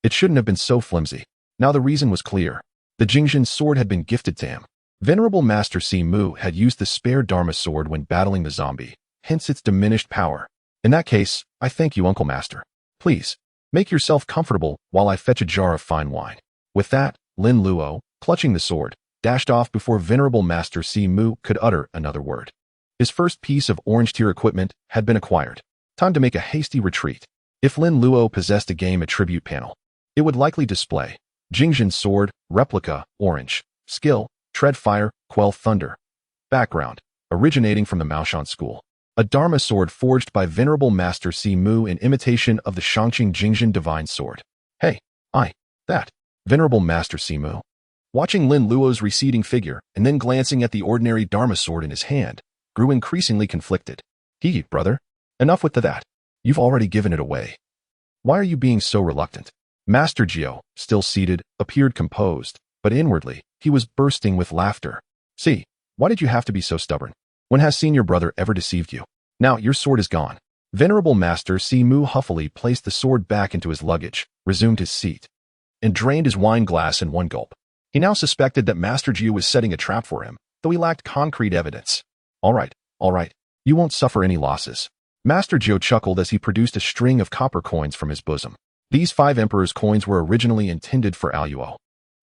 it shouldn't have been so flimsy. Now the reason was clear. The Jingjin sword had been gifted to him. Venerable Master Simu had used the spare Dharma sword when battling the zombie, hence its diminished power. In that case, I thank you, Uncle Master. Please, make yourself comfortable while I fetch a jar of fine wine. With that, Lin Luo, clutching the sword, dashed off before Venerable Master Simu could utter another word. His first piece of orange-tier equipment had been acquired. Time to make a hasty retreat. If Lin Luo possessed a game attribute panel, it would likely display Jingjin sword, replica, orange, skill, tread fire, quell thunder. Background, originating from the Maoshan school. A Dharma sword forged by Venerable Master Simu in imitation of the Shangqing Jingjin divine sword. Hey, that. Venerable Master Simu, watching Lin Luo's receding figure and then glancing at the ordinary Dharma sword in his hand, grew increasingly conflicted. Brother, enough with that. You've already given it away. Why are you being so reluctant? Master Jiu, still seated, appeared composed, but inwardly, he was bursting with laughter. See, why did you have to be so stubborn? When has senior brother ever deceived you? Now your sword is gone. Venerable Master Simu huffily placed the sword back into his luggage, resumed his seat, and drained his wine glass in one gulp. He now suspected that Master Jiu was setting a trap for him, though he lacked concrete evidence. All right. You won't suffer any losses. Master Jiu chuckled as he produced a string of copper coins from his bosom. These 5 Emperor's coins were originally intended for Luo.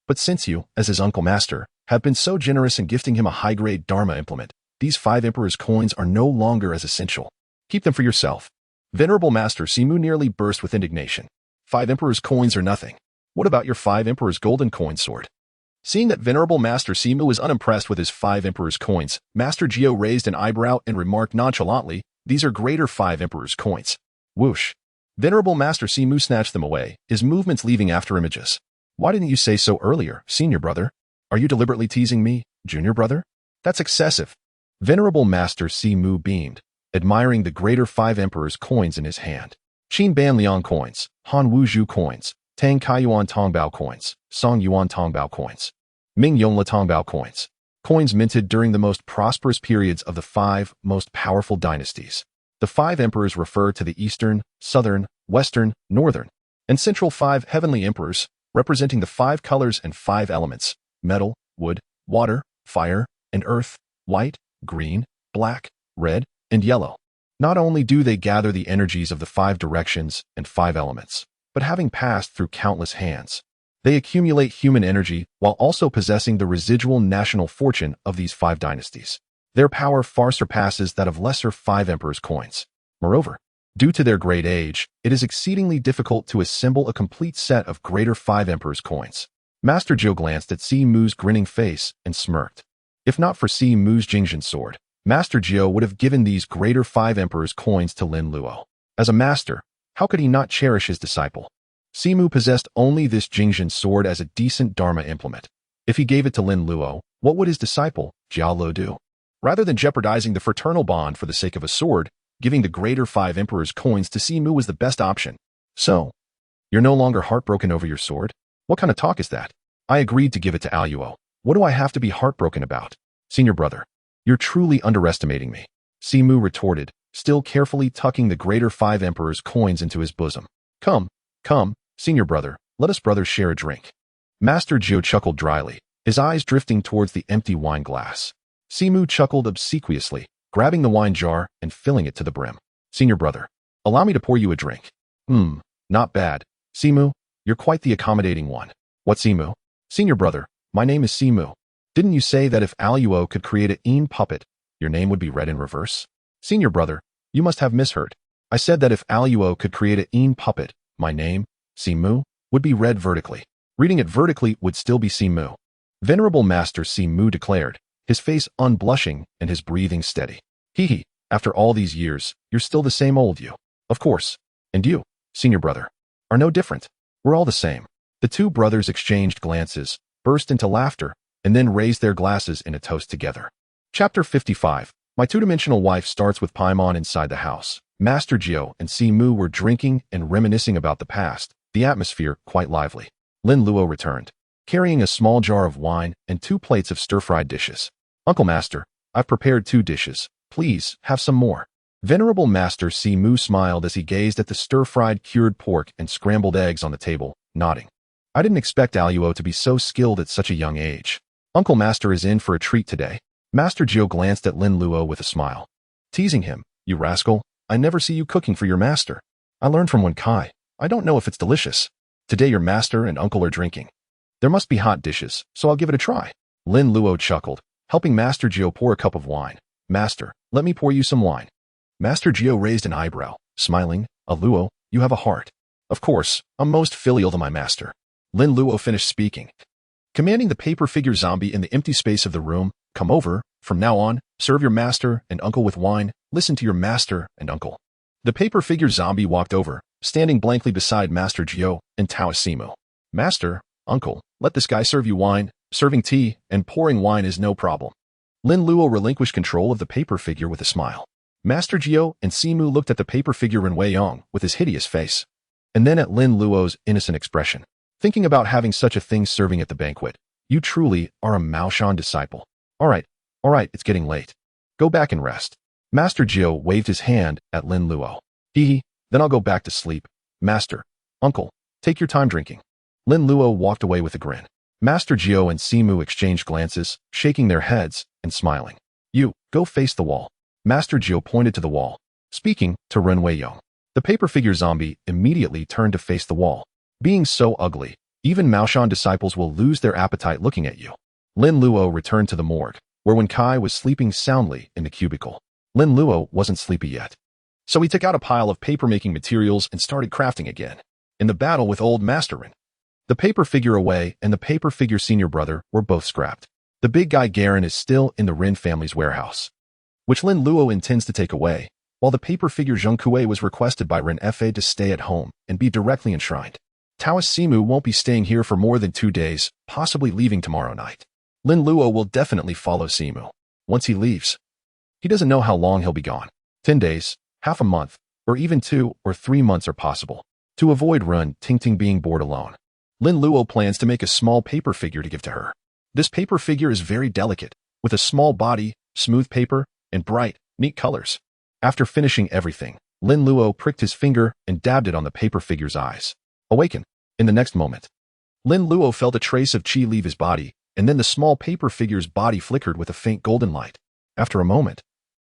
But since you, as his Uncle Master, have been so generous in gifting him a high-grade Dharma implement, these 5 Emperor's coins are no longer as essential. Keep them for yourself. Venerable Master Simu nearly burst with indignation. 5 Emperor's coins are nothing. What about your 5 Emperor's golden coin sword? Seeing that Venerable Master Simu was unimpressed with his 5 Emperor's coins, Master Jiu raised an eyebrow and remarked nonchalantly, these are greater 5 Emperor's coins. Whoosh. Venerable Master Simu snatched them away, his movements leaving after images. Why didn't you say so earlier, senior brother? Are you deliberately teasing me, junior brother? That's excessive. Venerable Master Simu beamed, admiring the greater 5 emperors' coins in his hand. Qin Ban Liang coins, Han Wuzhu coins, Tang Kaiyuan Tongbao coins, Song Yuan Tongbao coins, Ming Yongla Tongbao coins. Coins minted during the most prosperous periods of the 5 most powerful dynasties. The 5 emperors refer to the Eastern, Southern, Western, Northern, and Central 5 heavenly emperors, representing the 5 colors and 5 elements: metal, wood, water, fire, and earth, white, green, black, red, and yellow. Not only do they gather the energies of the 5 directions and 5 elements, but having passed through countless hands, they accumulate human energy while also possessing the residual national fortune of these 5 dynasties. Their power far surpasses that of lesser 5 emperors' coins. Moreover, due to their great age, it is exceedingly difficult to assemble a complete set of greater 5 emperors' coins. Master Jiu glanced at Si Mu's grinning face and smirked. If not for Si Mu's Jingzhen sword, Master Jiu would have given these greater 5 emperors' coins to Lin Luo. As a master, how could he not cherish his disciple? Si Mu possessed only this Jingzhen sword as a decent Dharma implement. If he gave it to Lin Luo, what would his disciple, Jiao Lo, do? Rather than jeopardizing the fraternal bond for the sake of a sword, giving the greater 5 emperors' coins to Si Mu was the best option. So, you're no longer heartbroken over your sword? What kind of talk is that? I agreed to give it to Aluo. What do I have to be heartbroken about? Senior brother, you're truly underestimating me. Si Mu retorted, still carefully tucking the greater 5 emperors' coins into his bosom. Come, senior brother, let us brothers share a drink. Master Jiu chuckled dryly, his eyes drifting towards the empty wine glass. Si Mu chuckled obsequiously, grabbing the wine jar and filling it to the brim. Senior brother, allow me to pour you a drink. Not bad. Si Mu, you're quite the accommodating one. What, Si Mu? Senior brother, my name is Si Mu. Didn't you say that if Aluo could create a Yin puppet, your name would be read in reverse? Senior brother, you must have misheard. I said that if Aluo could create a Yin puppet, my name, Si Mu, would be read vertically. Reading it vertically would still be Si Mu. Venerable Master Si Mu declared, his face unblushing and his breathing steady. He, after all these years, you're still the same old you. Of course. And you, senior brother, are no different. We're all the same. The 2 brothers exchanged glances, burst into laughter, and then raised their glasses in a toast together. Chapter 55. My 2-dimensional wife starts with Paimon inside the house. Master Jiu and Si Mu were drinking and reminiscing about the past, the atmosphere quite lively. Lin Luo returned, carrying a small jar of wine and 2 plates of stir-fried dishes. Uncle Master, I've prepared 2 dishes. Please, have some more. Venerable Master Si Mu smiled as he gazed at the stir-fried cured pork and scrambled eggs on the table, nodding. I didn't expect Aluo to be so skilled at such a young age. Uncle Master is in for a treat today. Master Jiu glanced at Lin Luo with a smile. Teasing him, you rascal, I never see you cooking for your master. I learned from one Kai. I don't know if it's delicious. Today your master and uncle are drinking. There must be hot dishes, so I'll give it a try. Lin Luo chuckled, helping Master Jiu pour a cup of wine. Master, let me pour you some wine. Master Jiu raised an eyebrow, smiling. Luo, you have a heart. Of course, I'm most filial to my master. Lin Luo finished speaking, commanding the paper figure zombie in the empty space of the room. Come over, from now on, serve your master and uncle with wine, listen to your master and uncle. The paper figure zombie walked over, standing blankly beside Master Jiu and Taoist Si Mu. Master, uncle, let this guy serve you wine. Serving tea and pouring wine is no problem. Lin Luo relinquished control of the paper figure with a smile. Master Jiu and Si Mu looked at the paper figure Ren Wei Yong with his hideous face, and then at Lin Luo's innocent expression. Thinking about having such a thing serving at the banquet, you truly are a Maoshan disciple. All right, it's getting late. Go back and rest. Master Jiu waved his hand at Lin Luo. Then I'll go back to sleep. Master, uncle, take your time drinking. Lin Luo walked away with a grin. Master Jiu and Si Mu exchanged glances, shaking their heads and smiling. You, go face the wall. Master Jiu pointed to the wall, speaking to Ren Wei Yong. The paper figure zombie immediately turned to face the wall. Being so ugly, even Maoshan disciples will lose their appetite looking at you. Lin Luo returned to the morgue, where Wen Kai was sleeping soundly in the cubicle. Lin Luo wasn't sleepy yet, so he took out a pile of paper-making materials and started crafting again. In the battle with old Master Ren, the paper figure away and the paper figure senior brother were both scrapped. The big guy Garen is still in the Ren family's warehouse, which Lin Luo intends to take away, while the paper figure Zheng Kuei was requested by Ren Fa to stay at home and be directly enshrined. Taoist Si Mu won't be staying here for more than 2 days, possibly leaving tomorrow night. Lin Luo will definitely follow Si Mu. Once he leaves, he doesn't know how long he'll be gone. 10 days, half a month, or even 2 or 3 months are possible. To avoid Ren Tingting being bored alone, Lin Luo plans to make a small paper figure to give to her. This paper figure is very delicate, with a small body, smooth paper, and bright, neat colors. After finishing everything, Lin Luo pricked his finger and dabbed it on the paper figure's eyes. Awaken. In the next moment, Lin Luo felt a trace of qi leave his body, and then the small paper figure's body flickered with a faint golden light. After a moment,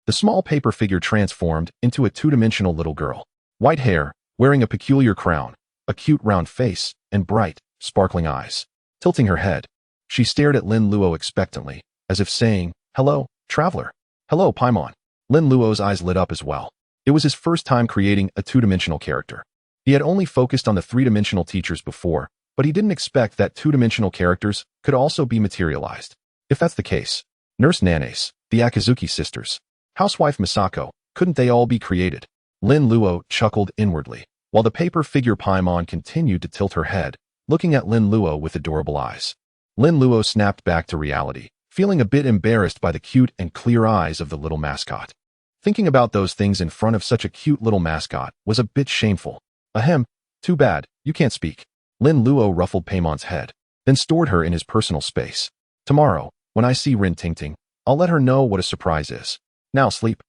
the small paper figure transformed into a two-dimensional little girl. White hair, wearing a peculiar crown, a cute round face, and bright, sparkling eyes. Tilting her head, she stared at Lin Luo expectantly, as if saying, "Hello, traveler." "Hello, Paimon." Lin Luo's eyes lit up as well. It was his first time creating a two-dimensional character. He had only focused on the three-dimensional teachers before, but he didn't expect that two-dimensional characters could also be materialized. If that's the case, Nurse Nanace, the Akazuki sisters, Housewife Misako, couldn't they all be created? Lin Luo chuckled inwardly, while the paper figure Paimon continued to tilt her head, looking at Lin Luo with adorable eyes. Lin Luo snapped back to reality, feeling a bit embarrassed by the cute and clear eyes of the little mascot. Thinking about those things in front of such a cute little mascot was a bit shameful. Ahem, too bad, you can't speak. Lin Luo ruffled Paimon's head, then stored her in his personal space. Tomorrow, when I see Rin Tingting, I'll let her know what a surprise is. Now sleep.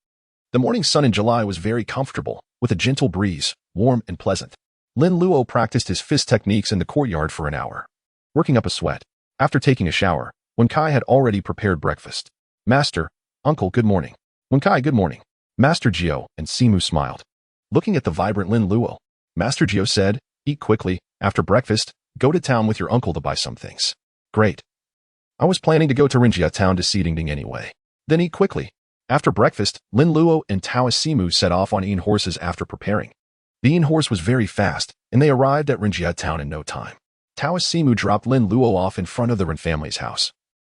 The morning sun in July was very comfortable, with a gentle breeze, warm and pleasant. Lin Luo practiced his fist techniques in the courtyard for an hour, working up a sweat. After taking a shower, Wenkai had already prepared breakfast. Master, Uncle, good morning. Wenkai, good morning. Master Jiu and Simu smiled. Looking at the vibrant Lin Luo, Master Jiu said, "Eat quickly. After breakfast, go to town with your uncle to buy some things." Great. I was planning to go to Rinjia town to see Dingding anyway. Then eat quickly. After breakfast, Lin Luo and Taoist Simu set off on Yin horses after preparing. The Yin horse was very fast, and they arrived at Rinjia town in no time. Taoist Simu dropped Lin Luo off in front of the Rin family's house,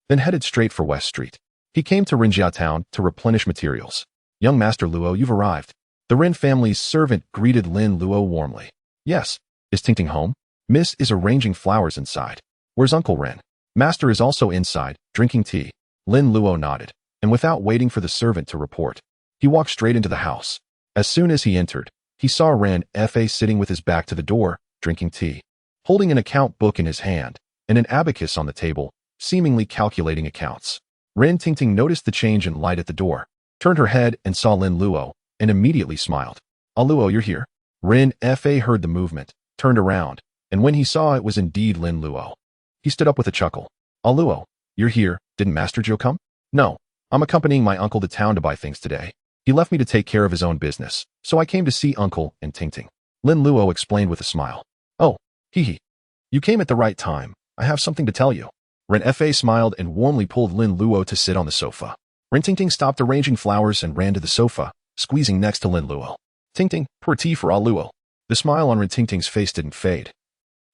then headed straight for West Street. He came to Rinjia town to replenish materials. "Young Master Luo, you've arrived." The Rin family's servant greeted Lin Luo warmly. "Yes. Is Tingting home?" "Miss is arranging flowers inside." "Where's Uncle Ren?" "Master is also inside, drinking tea." Lin Luo nodded, and without waiting for the servant to report, he walked straight into the house. As soon as he entered, he saw Ren Fa sitting with his back to the door, drinking tea, holding an account book in his hand, and an abacus on the table, seemingly calculating accounts. Ren Tingting noticed the change in light at the door, turned her head and saw Lin Luo, and immediately smiled. "Ah, Luo, you're here." Ren Fa heard the movement, turned around, and when he saw it was indeed Lin Luo, he stood up with a chuckle. "Ah, Luo, you're here. Didn't Master Jiu come?" "No. I'm accompanying my uncle to town to buy things today. He left me to take care of his own business, so I came to see Uncle and Tingting." Lin Luo explained with a smile. "Oh, hee. You came at the right time. I have something to tell you." Ren Fa smiled and warmly pulled Lin Luo to sit on the sofa. Rin Tingting stopped arranging flowers and ran to the sofa, squeezing next to Lin Luo. "Tingting, pour tea for Ah Luo." The smile on Rin Tingting's face didn't fade,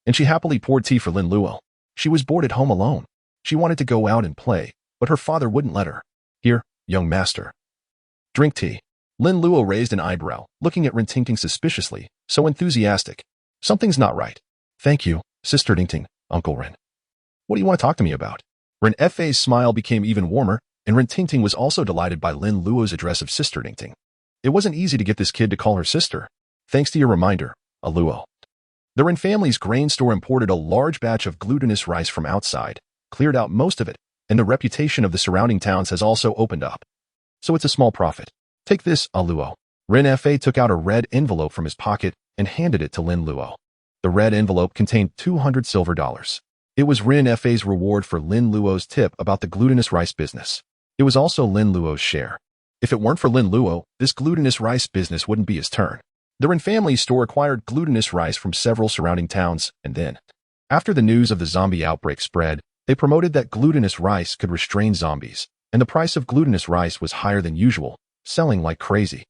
and she happily poured tea for Lin Luo. She was bored at home alone. She wanted to go out and play, but her father wouldn't let her. "Here, young master. Drink tea." Lin Luo raised an eyebrow, looking at Rin Tingting suspiciously, so enthusiastic. "Something's not right." "Thank you, Sister Tingting, Uncle Rin. What do you want to talk to me about?" Rin Fa's smile became even warmer, and Rin Tingting was also delighted by Lin Luo's address of Sister Tingting. It wasn't easy to get this kid to call her sister. "Thanks to your reminder, Ah Luo." The Rin family's grain store imported a large batch of glutinous rice from outside, cleared out most of it, and the reputation of the surrounding towns has also opened up. So it's a small profit. "Take this, Ah Luo." Rin Fa took out a red envelope from his pocket and handed it to Lin Luo. The red envelope contained 200 silver dollars. It was Rin Fa's reward for Lin Luo's tip about the glutinous rice business. It was also Lin Luo's share. If it weren't for Lin Luo, this glutinous rice business wouldn't be his turn. The Rin family's store acquired glutinous rice from several surrounding towns, and then, after the news of the zombie outbreak spread, they promoted that glutinous rice could restrain zombies, and the price of glutinous rice was higher than usual, selling like crazy.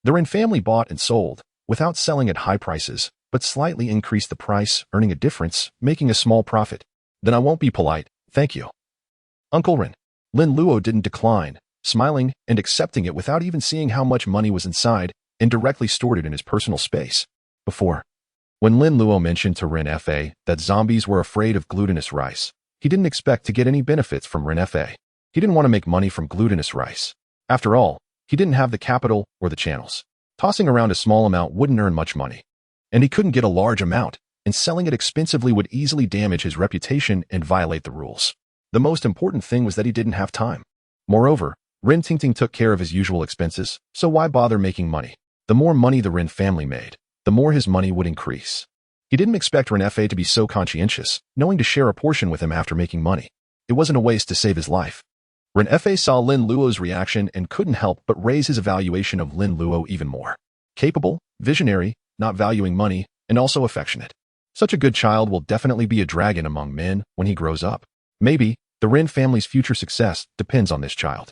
The Rin family bought and sold, without selling at high prices, but slightly increased the price, earning a difference, making a small profit. "Then I won't be polite, thank you, Uncle Rin." Lin Luo didn't decline, smiling and accepting it without even seeing how much money was inside, and directly stored it in his personal space. Before, when Lin Luo mentioned to Rin Fa that zombies were afraid of glutinous rice, he didn't expect to get any benefits from Rin Fa. He didn't want to make money from glutinous rice. After all, He didn't have the capital or the channels. Tossing around a small amount wouldn't earn much money. And he couldn't get a large amount, and selling it expensively would easily damage his reputation and violate the rules. The most important thing was that he didn't have time. Moreover, Rin Tingting took care of his usual expenses, so why bother making money? The more money the Rin family made, the more his money would increase. He didn't expect Rin Fa to be so conscientious, knowing to share a portion with him after making money. It wasn't a waste to save his life. Rin Fa saw Lin Luo's reaction and couldn't help but raise his evaluation of Lin Luo even more. Capable, visionary, not valuing money, and also affectionate. Such a good child will definitely be a dragon among men when he grows up. Maybe, the Rin family's future success depends on this child.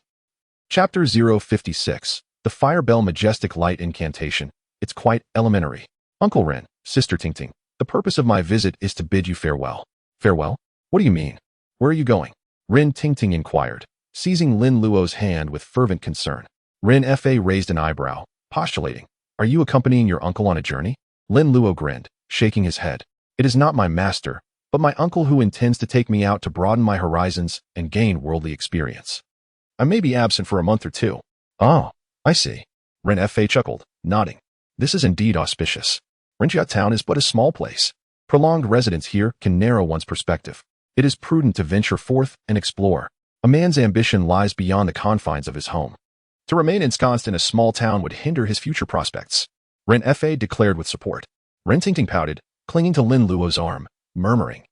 Chapter 056. The Fire Bell Majestic Light Incantation. It's quite elementary. Uncle Rin, Sister Tingting, the purpose of my visit is to bid you farewell. Farewell? What do you mean? Where are you going? Rin Tingting inquired, seizing Lin Luo's hand with fervent concern. Rin Fa raised an eyebrow, postulating, are you accompanying your uncle on a journey? Lin Luo grinned, shaking his head. It is not my master, but my uncle who intends to take me out to broaden my horizons and gain worldly experience. I may be absent for a month or two. Oh, I see. Rin Fa chuckled, nodding. This is indeed auspicious. Rinjia town is but a small place. Prolonged residence here can narrow one's perspective. It is prudent to venture forth and explore. A man's ambition lies beyond the confines of his home. To remain ensconced in a small town would hinder his future prospects. Rin Fa declared with support. Rin Tingting pouted, clinging to Lin Luo's arm, murmuring,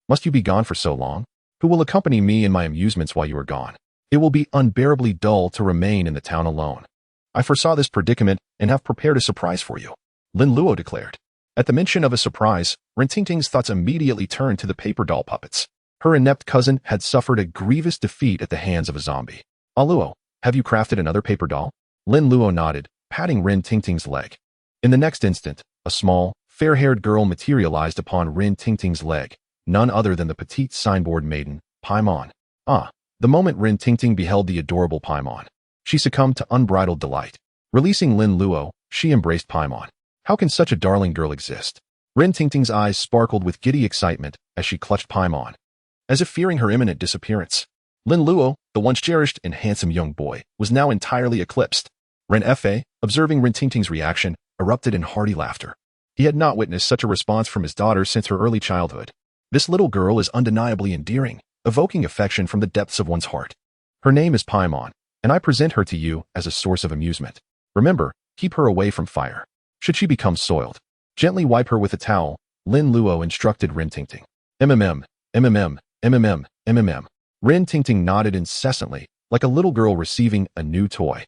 must you be gone for so long? Who will accompany me in my amusements while you are gone? It will be unbearably dull to remain in the town alone. I foresaw this predicament and have prepared a surprise for you. Lin Luo declared. At the mention of a surprise, Rin Tingting's thoughts immediately turned to the paper doll puppets. Her inept cousin had suffered a grievous defeat at the hands of a zombie. Ah Luo, have you crafted another paper doll? Lin Luo nodded, patting Rin Tingting's leg. In the next instant, a small, fair-haired girl materialized upon Rin Tingting's leg, none other than the petite signboard maiden, Paimon. Ah, the moment Rin Tingting beheld the adorable Paimon, she succumbed to unbridled delight. Releasing Lin Luo, she embraced Paimon. How can such a darling girl exist? Rin Tingting's eyes sparkled with giddy excitement as she clutched Paimon, as if fearing her imminent disappearance. Lin Luo, the once cherished and handsome young boy, was now entirely eclipsed. Rin Fa, observing Rin Tingting's reaction, erupted in hearty laughter. He had not witnessed such a response from his daughter since her early childhood. This little girl is undeniably endearing, evoking affection from the depths of one's heart. Her name is Paimon, and I present her to you as a source of amusement. Remember, keep her away from fire. Should she become soiled, gently wipe her with a towel, Lin Luo instructed Rin Tingting. MMM, MMM, MMM, MMM. Rin Tingting nodded incessantly, like a little girl receiving a new toy.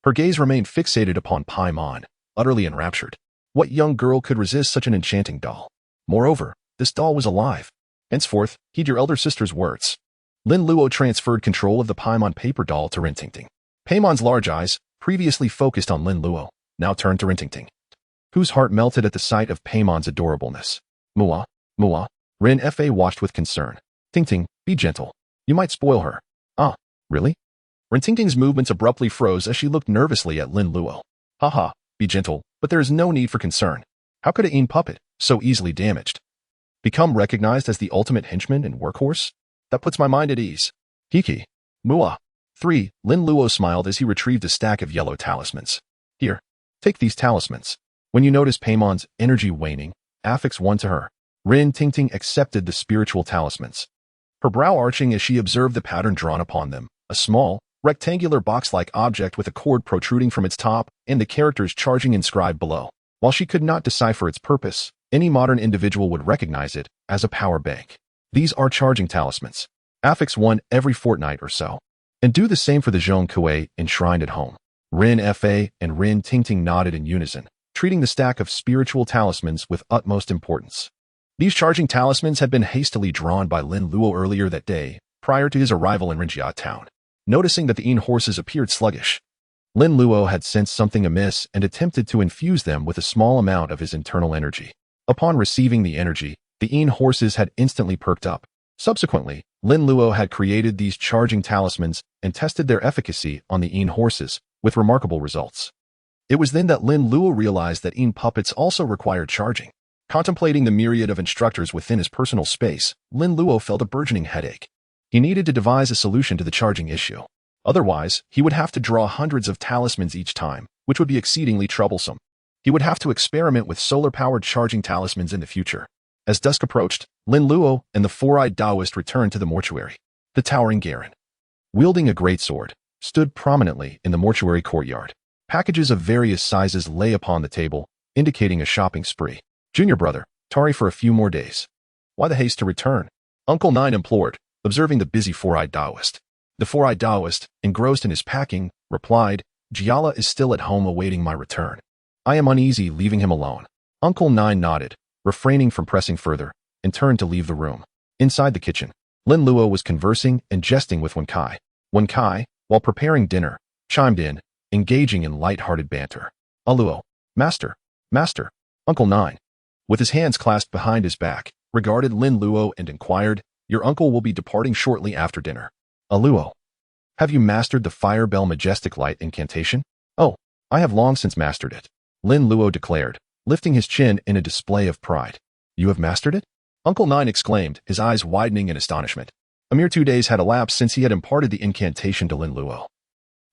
Her gaze remained fixated upon Paimon, utterly enraptured. What young girl could resist such an enchanting doll? Moreover, this doll was alive. Henceforth, heed your elder sister's words. Lin Luo transferred control of the Paimon paper doll to Rin Tingting. Paimon's large eyes, previously focused on Lin Luo, now turned to Rin Tingting, whose heart melted at the sight of Paimon's adorableness. Mua, Mua. Rin Fa watched with concern. Tingting, be gentle. You might spoil her. Ah, really? Rin Tingting's movements abruptly froze as she looked nervously at Lin Luo. Haha, be gentle, but there is no need for concern. How could a Qian puppet, so easily damaged, become recognized as the ultimate henchman and workhorse? That puts my mind at ease. Hiki. Mua. 3. Lin Luo smiled as he retrieved a stack of yellow talismans. Here, take these talismans. When you notice Paimon's energy waning, affix one to her. Rin Tingting accepted the spiritual talismans, her brow arching as she observed the pattern drawn upon them, a small, rectangular box-like object with a cord protruding from its top and the characters charging inscribed below. While she could not decipher its purpose, any modern individual would recognize it as a power bank. These are charging talismans. Affix one every fortnight or so. And do the same for the Zhong Kuei enshrined at home. Rin Fa and Rin Tingting nodded in unison, treating the stack of spiritual talismans with utmost importance. These charging talismans had been hastily drawn by Lin Luo earlier that day, prior to his arrival in Rinjia town. Noticing that the Qian horses appeared sluggish, Lin Luo had sensed something amiss and attempted to infuse them with a small amount of his internal energy. Upon receiving the energy, the Qian horses had instantly perked up. Subsequently, Lin Luo had created these charging talismans and tested their efficacy on the Qian horses, with remarkable results. It was then that Lin Luo realized that Qian puppets also required charging. Contemplating the myriad of instructors within his personal space, Lin Luo felt a burgeoning headache. He needed to devise a solution to the charging issue. Otherwise, he would have to draw hundreds of talismans each time, which would be exceedingly troublesome. He would have to experiment with solar-powered charging talismans in the future. As dusk approached, Lin Luo and the four-eyed Taoist returned to the mortuary. The towering Garen, wielding a greatsword, stood prominently in the mortuary courtyard. Packages of various sizes lay upon the table, indicating a shopping spree. Junior brother, tarry for a few more days. Why the haste to return? Uncle Nine implored, observing the busy four-eyed Taoist. The four-eyed Taoist, engrossed in his packing, replied, Jiala is still at home awaiting my return. I am uneasy leaving him alone. Uncle Nine nodded, refraining from pressing further, and turned to leave the room. Inside the kitchen, Lin Luo was conversing and jesting with Wen Kai. Wen Kai, while preparing dinner, chimed in, engaging in light-hearted banter. Luo, master, Uncle Nine, with his hands clasped behind his back, regarded Lin Luo and inquired, your uncle will be departing shortly after dinner. Luo, have you mastered the Fire Bell Majestic Light incantation? Oh, I have long since mastered it, Lin Luo declared, lifting his chin in a display of pride. You have mastered it? Uncle Nine exclaimed, his eyes widening in astonishment. A mere 2 days had elapsed since he had imparted the incantation to Lin Luo.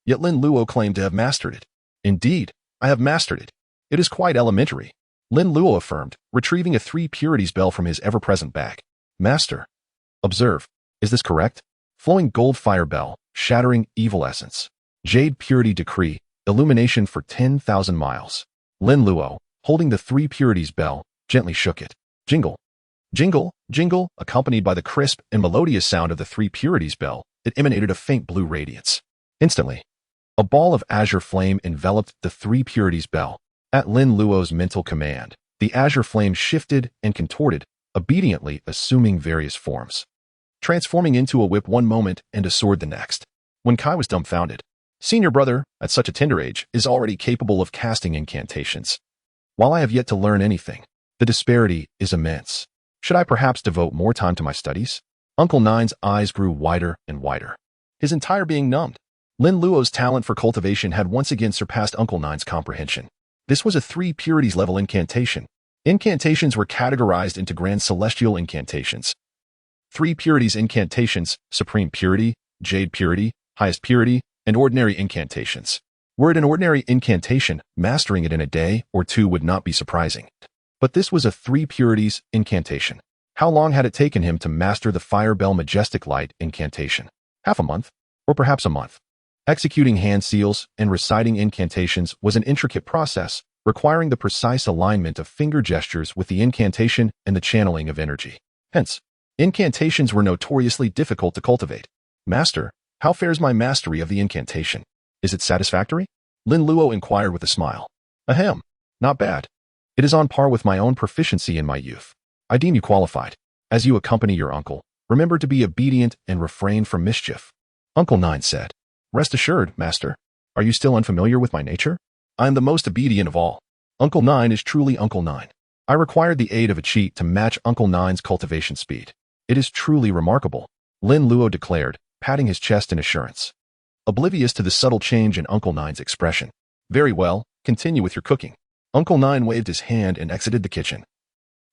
Yet Lin Luo claimed to have mastered it. Indeed, I have mastered it. It is quite elementary, Lin Luo affirmed, retrieving a 3 purities bell from his ever-present bag. Master. Observe. Is this correct? Flowing gold fire bell, shattering evil essence. Jade purity decree, illumination for 10,000 miles. Lin Luo, holding the 3 purities bell, gently shook it. Jingle. Jingle, jingle, accompanied by the crisp and melodious sound of the 3 purities bell, it emanated a faint blue radiance. Instantly, a ball of azure flame enveloped the 3 purities bell. At Lin Luo's mental command, the azure flame shifted and contorted, obediently assuming various forms, transforming into a whip one moment and a sword the next. Wen Kai was dumbfounded. Senior brother, at such a tender age, is already capable of casting incantations. While I have yet to learn anything, the disparity is immense. Should I perhaps devote more time to my studies? Uncle Nine's eyes grew wider and wider, his entire being numbed. Lin Luo's talent for cultivation had once again surpassed Uncle Nine's comprehension. This was a 3 purities level incantation. Incantations were categorized into grand celestial incantations, 3 purities incantations, supreme purity, jade purity, highest purity, and ordinary incantations. Were it an ordinary incantation, mastering it in a day or 2 would not be surprising. But this was a 3 purities incantation. How long had it taken him to master the Fire Bell Majestic Light incantation? Half a month? Or perhaps a month? Executing hand seals and reciting incantations was an intricate process, requiring the precise alignment of finger gestures with the incantation and the channeling of energy. Hence, incantations were notoriously difficult to cultivate. Master, how fares my mastery of the incantation? Is it satisfactory? Lin Luo inquired with a smile. Ahem, not bad. It is on par with my own proficiency in my youth. I deem you qualified. As you accompany your uncle, remember to be obedient and refrain from mischief. Uncle Nine said. Rest assured, master. Are you still unfamiliar with my nature? I am the most obedient of all. Uncle Nine is truly Uncle Nine. I required the aid of a cheat to match Uncle Nine's cultivation speed. It is truly remarkable, Lin Luo declared, patting his chest in assurance, oblivious to the subtle change in Uncle Nine's expression. Very well, continue with your cooking. Uncle Nine waved his hand and exited the kitchen,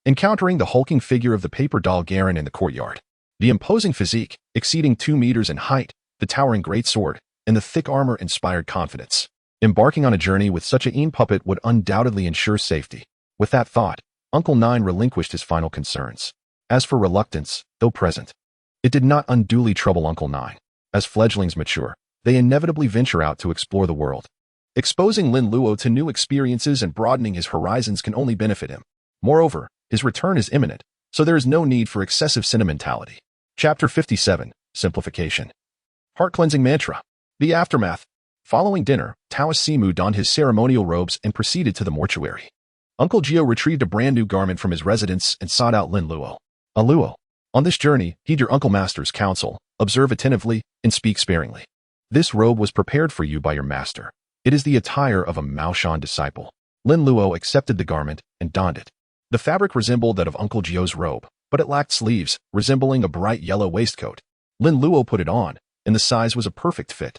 encountering the hulking figure of the paper doll Garen in the courtyard. The imposing physique, exceeding 2 meters in height, the towering greatsword, and the thick armor inspired confidence. Embarking on a journey with such a Qian puppet would undoubtedly ensure safety. With that thought, Uncle Nine relinquished his final concerns. As for reluctance, though present, it did not unduly trouble Uncle Nine. As fledglings mature, they inevitably venture out to explore the world. Exposing Lin Luo to new experiences and broadening his horizons can only benefit him. Moreover, his return is imminent, so there is no need for excessive sentimentality. Chapter 57, Simplification. Heart-cleansing mantra. The aftermath. Following dinner, Taoist Simu donned his ceremonial robes and proceeded to the mortuary. Uncle Jiu retrieved a brand new garment from his residence and sought out Lin Luo. Luo, on this journey, heed your Uncle Master's counsel, observe attentively, and speak sparingly. This robe was prepared for you by your master. It is the attire of a Maoshan disciple. Lin Luo accepted the garment and donned it. The fabric resembled that of Uncle Jiu's robe, but it lacked sleeves, resembling a bright yellow waistcoat. Lin Luo put it on, and the size was a perfect fit.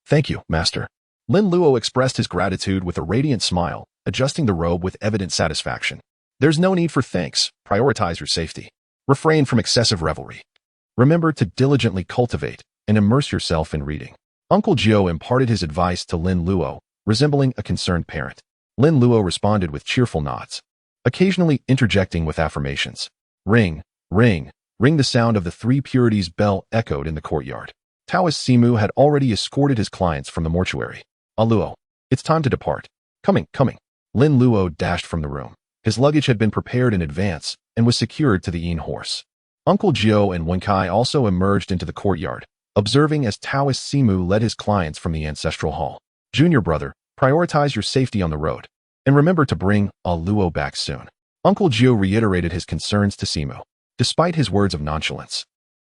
Thank you, master. Lin Luo expressed his gratitude with a radiant smile, adjusting the robe with evident satisfaction. There's no need for thanks. Prioritize your safety. Refrain from excessive revelry. Remember to diligently cultivate and immerse yourself in reading. Uncle Jiu imparted his advice to Lin Luo, resembling a concerned parent. Lin Luo responded with cheerful nods, occasionally interjecting with affirmations. Ring, ring, ring. The sound of the three purities bell echoed in the courtyard. Taoist Simu had already escorted his clients from the mortuary. Luo, it's time to depart. Coming. Lin Luo dashed from the room. His luggage had been prepared in advance and was secured to the horse. Uncle Jiu and Wenkai also emerged into the courtyard, observing as Taoist Simu led his clients from the ancestral hall. Junior brother, prioritize your safety on the road. And remember to bring Luo back soon. Uncle Jiu reiterated his concerns to Simu. Despite his words of nonchalance,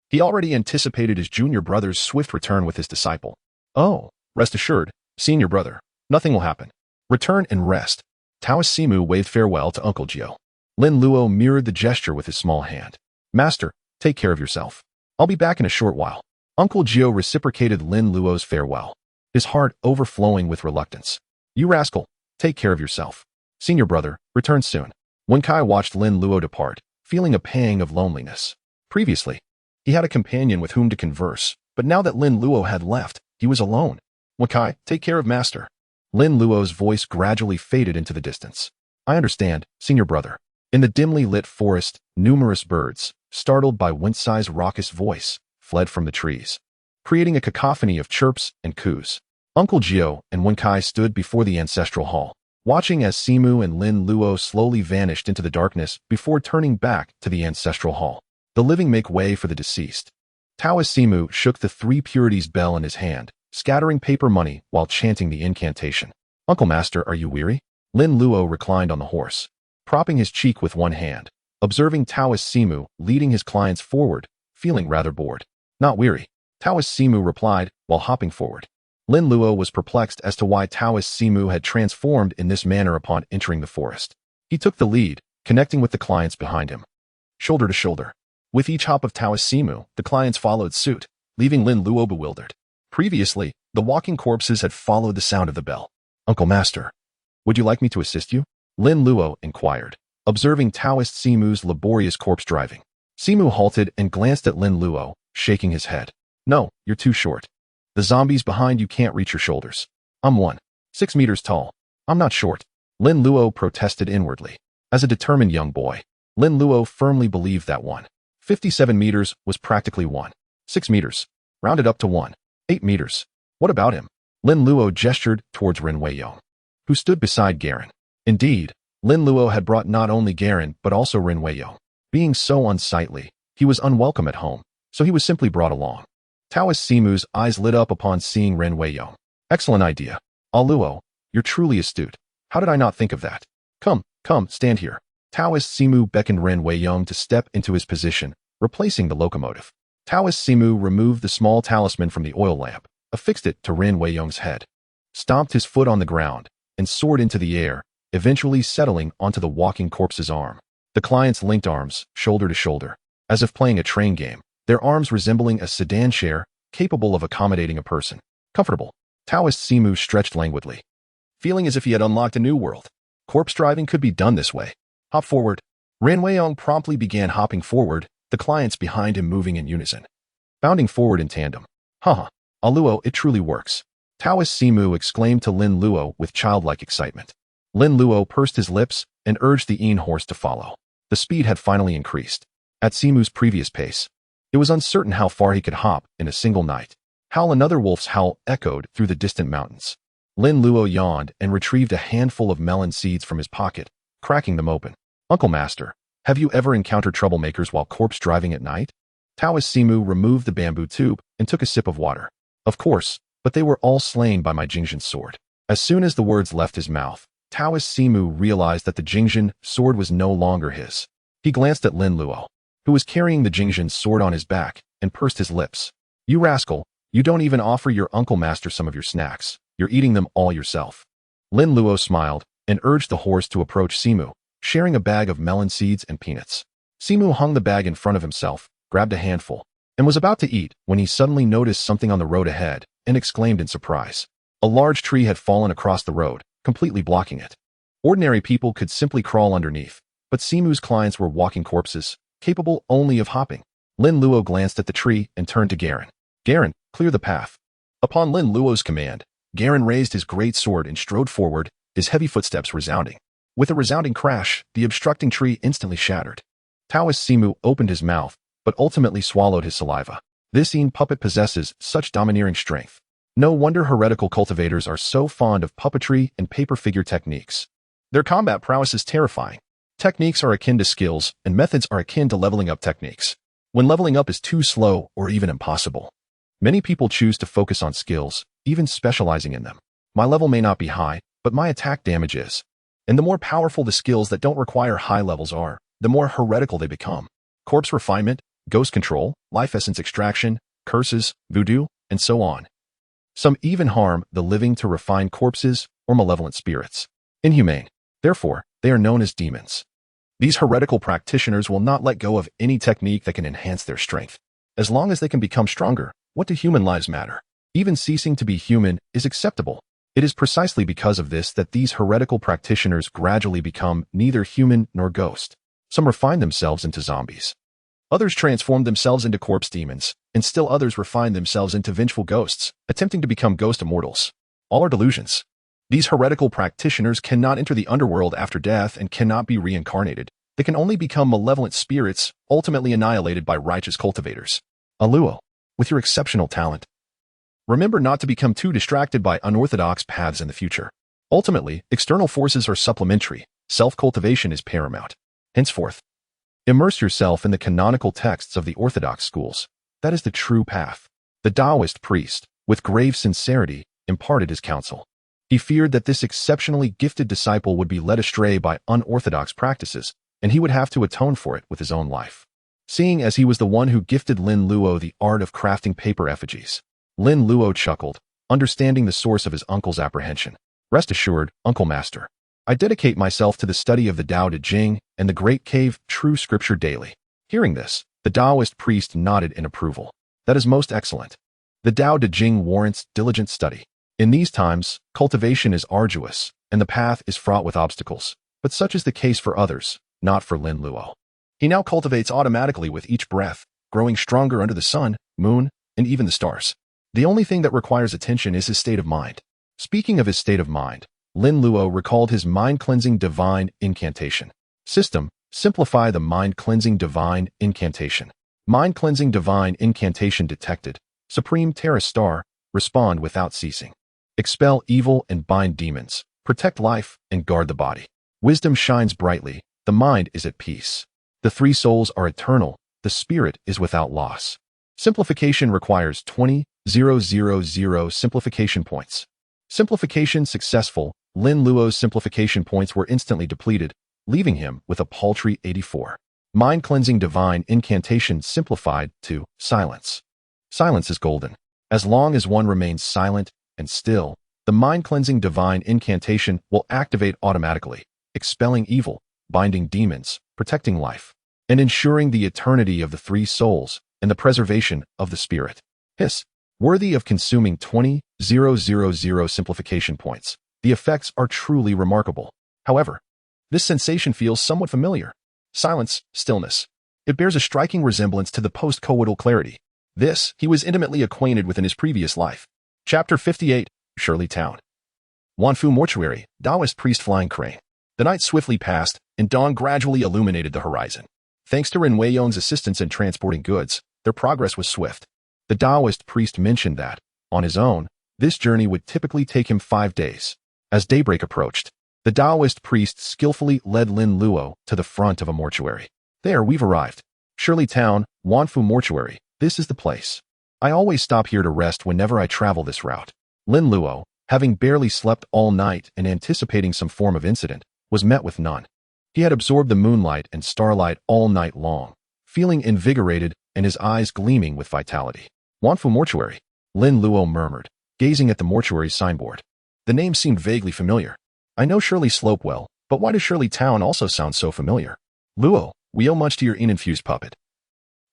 he already anticipated his junior brother's swift return with his disciple. Oh, rest assured, senior brother, nothing will happen. Return and rest. Taoist Simu waved farewell to Uncle Jiu. Lin Luo mirrored the gesture with his small hand. Master, take care of yourself. I'll be back in a short while. Uncle Jiu reciprocated Lin Luo's farewell, his heart overflowing with reluctance. You rascal, take care of yourself. Senior brother, return soon. Wenkai watched Lin Luo depart, feeling a pang of loneliness. Previously, he had a companion with whom to converse, but now that Lin Luo had left, he was alone. Wenkai, take care of master. Lin Luo's voice gradually faded into the distance. I understand, senior brother. In the dimly lit forest, numerous birds, startled by Wensai's raucous voice, fled from the trees, creating a cacophony of chirps and coos. Uncle Jiu and Wenkai stood before the ancestral hall, watching as Simu and Lin Luo slowly vanished into the darkness before turning back to the ancestral hall. The living make way for the deceased. Taoist Simu shook the three purities bell in his hand, scattering paper money while chanting the incantation. Uncle Master, are you weary? Lin Luo reclined on the horse, propping his cheek with one hand, observing Taoist Simu leading his clients forward, feeling rather bored. Not weary, Taoist Simu replied while hopping forward. Lin Luo was perplexed as to why Taoist Simu had transformed in this manner upon entering the forest. He took the lead, connecting with the clients behind him, shoulder to shoulder. With each hop of Taoist Simu, the clients followed suit, leaving Lin Luo bewildered. Previously, the walking corpses had followed the sound of the bell. Uncle Master, would you like me to assist you? Lin Luo inquired, observing Taoist Simu's laborious corpse driving. Simu halted and glanced at Lin Luo, shaking his head. No, you're too short. The zombies behind you can't reach your shoulders. I'm 1.6 meters tall. I'm not short. Lin Luo protested inwardly. As a determined young boy, Lin Luo firmly believed that 1.57 meters was practically 1.6 meters, rounded up to 1.8 meters. What about him? Lin Luo gestured towards Ren Weiyong, who stood beside Garen. Indeed, Lin Luo had brought not only Garen but also Ren Weiyong. Being so unsightly, he was unwelcome at home, so he was simply brought along. Taoist Simu's eyes lit up upon seeing Ren Weiyong. Excellent idea. Luo, you're truly astute. How did I not think of that? Come, stand here. Taoist Simu beckoned Ren Weiyong to step into his position, replacing the locomotive. Taoist Simu removed the small talisman from the oil lamp, affixed it to Ren Weiyong's head, stomped his foot on the ground, and soared into the air, eventually settling onto the walking corpse's arm. The clients linked arms, shoulder to shoulder, as if playing a train game, their arms resembling a sedan chair capable of accommodating a person. Comfortable. Taoist Simu stretched languidly, feeling as if he had unlocked a new world. Corpse driving could be done this way. Hop forward. Ren Weiyong promptly began hopping forward, the clients behind him moving in unison, bounding forward in tandem. Luo, it truly works. Taoist Simu exclaimed to Lin Luo with childlike excitement. Lin Luo pursed his lips and urged the horse to follow. The speed had finally increased. At Simu's previous pace, it was uncertain how far he could hop in a single night. Another wolf's howl echoed through the distant mountains. Lin Luo yawned and retrieved a handful of melon seeds from his pocket, cracking them open. Uncle Master, have you ever encountered troublemakers while corpse driving at night? Taoist Simu removed the bamboo tube and took a sip of water. Of course, but they were all slain by my Jingzhen sword. As soon as the words left his mouth, Taoist Simu realized that the Jingzhen sword was no longer his. He glanced at Lin Luo, who was carrying the Jingzhen sword on his back, and pursed his lips. You rascal, you don't even offer your Uncle Master some of your snacks. You're eating them all yourself. Lin Luo smiled and urged the horse to approach Simu, sharing a bag of melon seeds and peanuts. Simu hung the bag in front of himself, grabbed a handful, and was about to eat when he suddenly noticed something on the road ahead and exclaimed in surprise. A large tree had fallen across the road, completely blocking it. Ordinary people could simply crawl underneath, but Simu's clients were walking corpses, capable only of hopping. Lin Luo glanced at the tree and turned to Garen. Garen, clear the path. Upon Lin Luo's command, Garen raised his great sword and strode forward, his heavy footsteps resounding. With a resounding crash, the obstructing tree instantly shattered. Taoist Simu opened his mouth, but ultimately swallowed his saliva. This Yin puppet possesses such domineering strength. No wonder heretical cultivators are so fond of puppetry and paper figure techniques. Their combat prowess is terrifying. Techniques are akin to skills, and methods are akin to leveling up techniques. When leveling up is too slow or even impossible, many people choose to focus on skills, even specializing in them. My level may not be high, but my attack damage is. And the more powerful the skills that don't require high levels are, the more heretical they become. Corpse refinement, ghost control, life essence extraction, curses, voodoo, and so on. Some even harm the living to refine corpses or malevolent spirits. Inhumane. Therefore, they are known as demons. These heretical practitioners will not let go of any technique that can enhance their strength. As long as they can become stronger, what do human lives matter? Even ceasing to be human is acceptable. It is precisely because of this that these heretical practitioners gradually become neither human nor ghost. Some refine themselves into zombies. Others transform themselves into corpse demons, and still others refine themselves into vengeful ghosts, attempting to become ghost immortals. All are delusions. These heretical practitioners cannot enter the underworld after death and cannot be reincarnated. They can only become malevolent spirits, ultimately annihilated by righteous cultivators. Luo, with your exceptional talent, remember not to become too distracted by unorthodox paths in the future. Ultimately, external forces are supplementary. Self-cultivation is paramount. Henceforth, immerse yourself in the canonical texts of the orthodox schools. That is the true path. The Taoist priest, with grave sincerity, imparted his counsel. He feared that this exceptionally gifted disciple would be led astray by unorthodox practices, and he would have to atone for it with his own life. Seeing as he was the one who gifted Lin Luo the art of crafting paper effigies, Lin Luo chuckled, understanding the source of his uncle's apprehension. Rest assured, Uncle Master, I dedicate myself to the study of the Tao Te Ching and the Great Cave True Scripture daily. Hearing this, the Taoist priest nodded in approval. That is most excellent. The Tao Te Ching warrants diligent study. In these times, cultivation is arduous, and the path is fraught with obstacles, but such is the case for others, not for Lin Luo. He now cultivates automatically with each breath, growing stronger under the sun, moon, and even the stars. The only thing that requires attention is his state of mind. Speaking of his state of mind, Lin Luo recalled his mind-cleansing divine incantation. System, simplify the mind-cleansing divine incantation. Mind-cleansing divine incantation detected. Supreme Terra Star, respond without ceasing. Expel evil and bind demons. Protect life and guard the body. Wisdom shines brightly. The mind is at peace. The three souls are eternal. The spirit is without loss. Simplification requires 20,000 simplification points. Simplification successful. Lin Luo's simplification points were instantly depleted, leaving him with a paltry 84. Mind-cleansing divine incantation simplified to silence. Silence is golden. As long as one remains silent and still, the mind-cleansing divine incantation will activate automatically, expelling evil, binding demons, protecting life, and ensuring the eternity of the three souls and the preservation of the spirit. Hiss. Worthy of consuming 20,000 simplification points. The effects are truly remarkable. However, this sensation feels somewhat familiar. Silence, stillness. It bears a striking resemblance to the post-coital clarity. This, he was intimately acquainted with in his previous life. Chapter 58, Shirley Town. Wanfu Mortuary, Taoist priest flying crane. The night swiftly passed, and dawn gradually illuminated the horizon. Thanks to Ren Weiyong's assistance in transporting goods, their progress was swift. The Taoist priest mentioned that, on his own, this journey would typically take him 5 days. As daybreak approached, the Taoist priest skillfully led Lin Luo to the front of a mortuary. There, we've arrived. Shirley Town, Wanfu Mortuary. This is the place. I always stop here to rest whenever I travel this route. Lin Luo, having barely slept all night and anticipating some form of incident, was met with none. He had absorbed the moonlight and starlight all night long, feeling invigorated and his eyes gleaming with vitality. Wanfu Mortuary, Lin Luo murmured, gazing at the mortuary's signboard. The name seemed vaguely familiar. I know Shirley Slope well, but why does Shirley Town also sound so familiar? Luo, we owe much to your yin-infused puppet.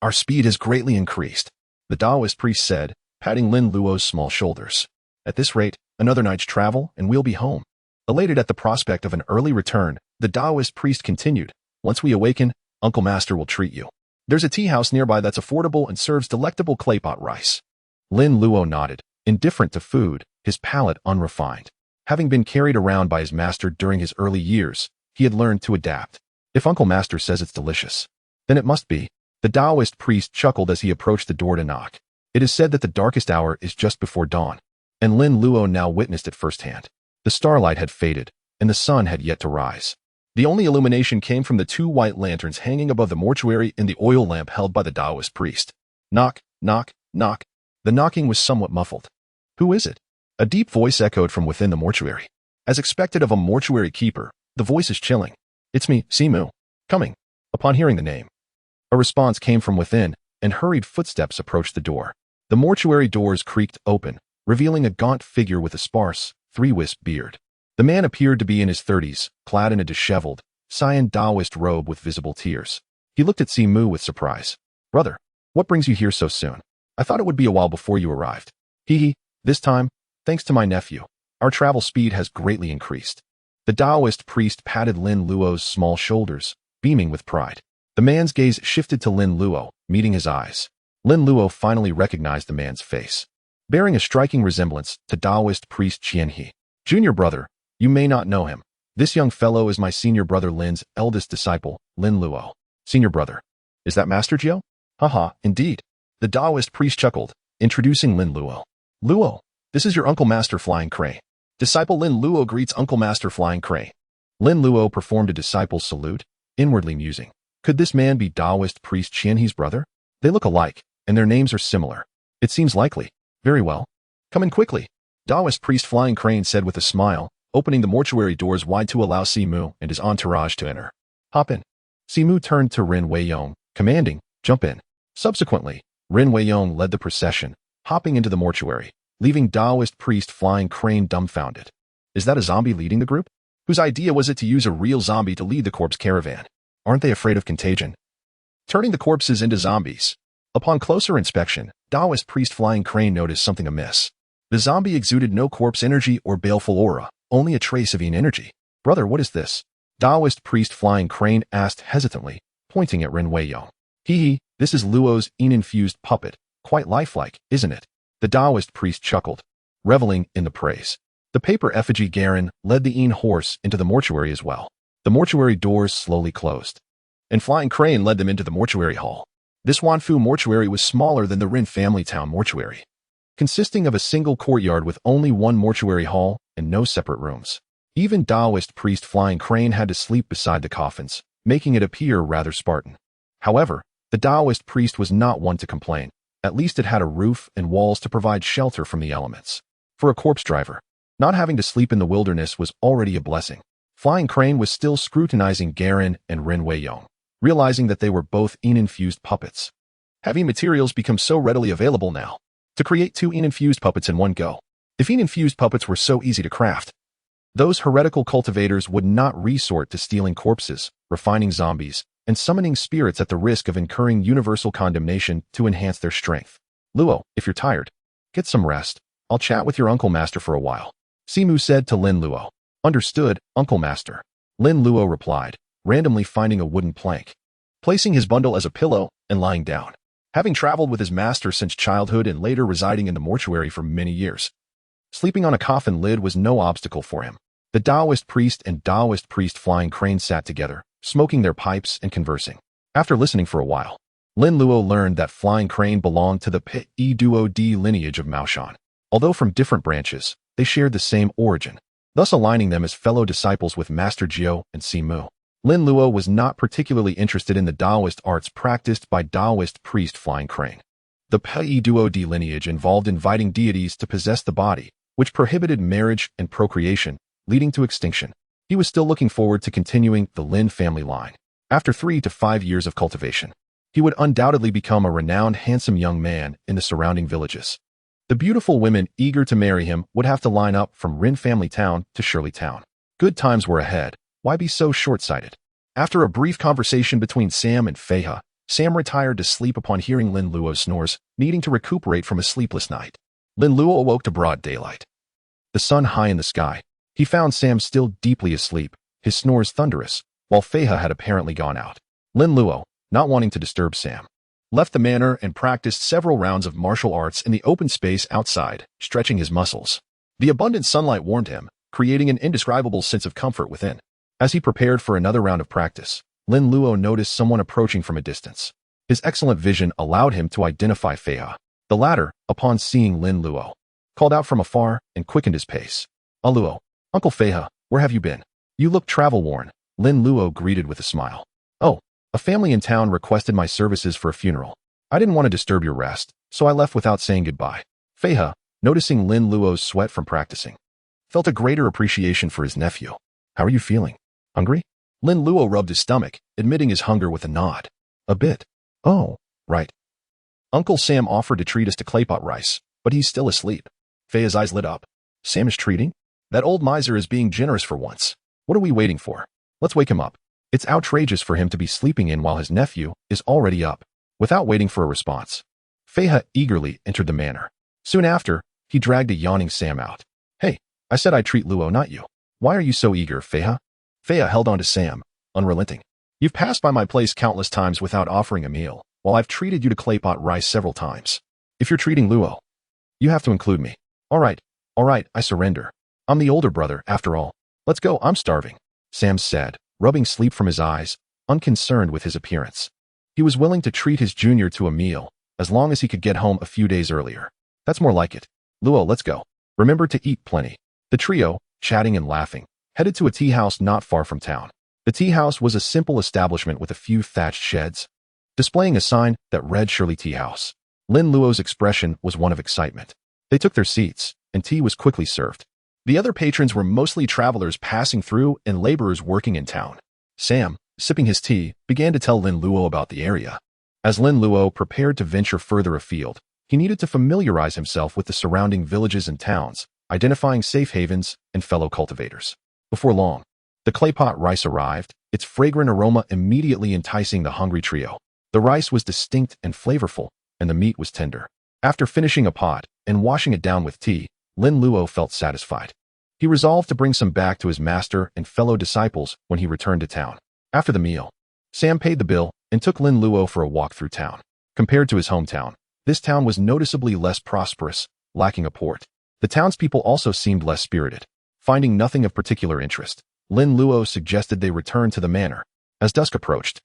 Our speed has greatly increased, the Taoist priest said, patting Lin Luo's small shoulders. At this rate, another night's travel and we'll be home. Elated at the prospect of an early return, the Taoist priest continued, once we awaken, Uncle Master will treat you. There's a tea house nearby that's affordable and serves delectable claypot rice. Lin Luo nodded, Indifferent to food, his palate unrefined. Having been carried around by his master during his early years, he had learned to adapt. If Uncle Master says it's delicious, then it must be. The Taoist priest chuckled as he approached the door to knock. It is said that the darkest hour is just before dawn, and Lin Luo now witnessed it firsthand. The starlight had faded, and the sun had yet to rise. The only illumination came from the 2 white lanterns hanging above the mortuary and the oil lamp held by the Taoist priest. Knock, knock, knock. The knocking was somewhat muffled. Who is it? A deep voice echoed from within the mortuary. As expected of a mortuary keeper, the voice is chilling. It's me, Simu. Coming. Upon hearing the name, a response came from within, and hurried footsteps approached the door. The mortuary doors creaked open, revealing a gaunt figure with a sparse, 3-wisp beard. The man appeared to be in his 30s, clad in a disheveled, cyan Taoist robe with visible tears. He looked at Simu with surprise. Brother, what brings you here so soon? I thought it would be a while before you arrived. Hee, this time, thanks to my nephew, our travel speed has greatly increased. The Taoist priest patted Lin Luo's small shoulders, beaming with pride. The man's gaze shifted to Lin Luo, meeting his eyes. Lin Luo finally recognized the man's face, bearing a striking resemblance to Taoist priest Qian He. Junior brother, you may not know him. This young fellow is my senior brother Lin's eldest disciple, Lin Luo. Senior brother. Is that Master Jiu? Haha, indeed. The Taoist priest chuckled, introducing Lin Luo. Luo, this is your Uncle Master Flying Crane. Disciple Lin Luo greets Uncle Master Flying Crane. Lin Luo performed a disciple's salute, inwardly musing. Could this man be Taoist priest Qian He's brother? They look alike, and their names are similar. It seems likely. Very well. Come in quickly. Taoist priest Flying Crane said with a smile, opening the mortuary doors wide to allow Simu and his entourage to enter. Hop in. Simu turned to Rin Weiyong, commanding, jump in. Subsequently, Rin Weiyong led the procession, hopping into the mortuary, leaving Taoist priest Flying Crane dumbfounded. Is that a zombie leading the group? Whose idea was it to use a real zombie to lead the corpse caravan? Aren't they afraid of contagion? Turning the corpses into zombies. Upon closer inspection, Taoist priest Flying Crane noticed something amiss. The zombie exuded no corpse energy or baleful aura, only a trace of yin energy. Brother, what is this? Taoist priest Flying Crane asked hesitantly, pointing at Rin Weiyong. Hee, this is Luo's yin-infused puppet. Quite lifelike, isn't it? The Taoist priest chuckled, reveling in the praise. The paper effigy Garen led the yin horse into the mortuary as well. The mortuary doors slowly closed, and Flying Crane led them into the mortuary hall. This Wanfu mortuary was smaller than the Rin family town mortuary, consisting of a single courtyard with only one mortuary hall and no separate rooms. Even Taoist priest Flying Crane had to sleep beside the coffins, making it appear rather Spartan. However, the Taoist priest was not one to complain. At least it had a roof and walls to provide shelter from the elements. For a corpse driver, not having to sleep in the wilderness was already a blessing. Flying Crane was still scrutinizing Garen and Rin Weiyong, realizing that they were both yin-infused puppets. Heavy materials become so readily available now. To create 2 yin-infused puppets in one go. If yin-infused puppets were so easy to craft, those heretical cultivators would not resort to stealing corpses, refining zombies, and summoning spirits at the risk of incurring universal condemnation to enhance their strength. Luo, if you're tired, get some rest. I'll chat with your Uncle Master for a while. Simu said to Lin Luo. Understood, Uncle Master. Lin Luo replied, randomly finding a wooden plank, placing his bundle as a pillow, and lying down. Having traveled with his master since childhood and later residing in the mortuary for many years, sleeping on a coffin lid was no obstacle for him. The Taoist priest and Taoist priest Flying Crane sat together, smoking their pipes and conversing. After listening for a while, Lin Luo learned that Flying Crane belonged to the Pi Duo D lineage of Maoshan. Although from different branches, they shared the same origin, thus aligning them as fellow disciples with Master Jiu and Simu. Lin Luo was not particularly interested in the Taoist arts practiced by Taoist priest Flying Crane. The Pi Duo D lineage involved inviting deities to possess the body, which prohibited marriage and procreation, leading to extinction. He was still looking forward to continuing the Lin family line. After 3 to 5 years of cultivation, he would undoubtedly become a renowned handsome young man in the surrounding villages. The beautiful women eager to marry him would have to line up from Rin family town to Shirley town. Good times were ahead. Why be so short-sighted? After a brief conversation between Sam and Feiha, Sam retired to sleep upon hearing Lin Luo's snores, needing to recuperate from a sleepless night. Lin Luo awoke to broad daylight. The sun high in the sky. He found Sam still deeply asleep, his snores thunderous, while Feiha had apparently gone out. Lin Luo, not wanting to disturb Sam, left the manor and practiced several rounds of martial arts in the open space outside, stretching his muscles. The abundant sunlight warmed him, creating an indescribable sense of comfort within. As he prepared for another round of practice, Lin Luo noticed someone approaching from a distance. His excellent vision allowed him to identify Fei He. The latter, upon seeing Lin Luo, called out from afar and quickened his pace. Luo, Uncle Fei He, where have you been? You look travel-worn, Lin Luo greeted with a smile. Oh, a family in town requested my services for a funeral. I didn't want to disturb your rest, so I left without saying goodbye. Fei He, noticing Lin Luo's sweat from practicing, felt a greater appreciation for his nephew. How are you feeling? Hungry? Lin Luo rubbed his stomach, admitting his hunger with a nod. A bit. Oh, right. Uncle Sam offered to treat us to claypot rice, but he's still asleep. Fei's eyes lit up. Sam is treating? That old miser is being generous for once. What are we waiting for? Let's wake him up. It's outrageous for him to be sleeping in while his nephew is already up. Without waiting for a response, Fei He eagerly entered the manor. Soon after, he dragged a yawning Sam out. Hey, I said I'd treat Luo, not you. Why are you so eager, Fei He? Fei He held on to Sam, unrelenting. You've passed by my place countless times without offering a meal, while I've treated you to claypot rice several times. If you're treating Luo, you have to include me. All right, I surrender. I'm the older brother, after all. Let's go, I'm starving, Sam said, rubbing sleep from his eyes, unconcerned with his appearance. He was willing to treat his junior to a meal, as long as he could get home a few days earlier. That's more like it. Luo, let's go. Remember to eat plenty. The trio, chatting and laughing, headed to a tea house not far from town. The tea house was a simple establishment with a few thatched sheds, displaying a sign that read Shirley Tea House. Lin Luo's expression was one of excitement. They took their seats, and tea was quickly served. The other patrons were mostly travelers passing through and laborers working in town. Sam, sipping his tea, began to tell Lin Luo about the area. As Lin Luo prepared to venture further afield, he needed to familiarize himself with the surrounding villages and towns, identifying safe havens and fellow cultivators. Before long, the claypot rice arrived, its fragrant aroma immediately enticing the hungry trio. The rice was distinct and flavorful, and the meat was tender. After finishing a pot and washing it down with tea, Lin Luo felt satisfied. He resolved to bring some back to his master and fellow disciples when he returned to town. After the meal, Sam paid the bill and took Lin Luo for a walk through town. Compared to his hometown, this town was noticeably less prosperous, lacking a port. The townspeople also seemed less spirited. Finding nothing of particular interest, Lin Luo suggested they return to the manor. As dusk approached,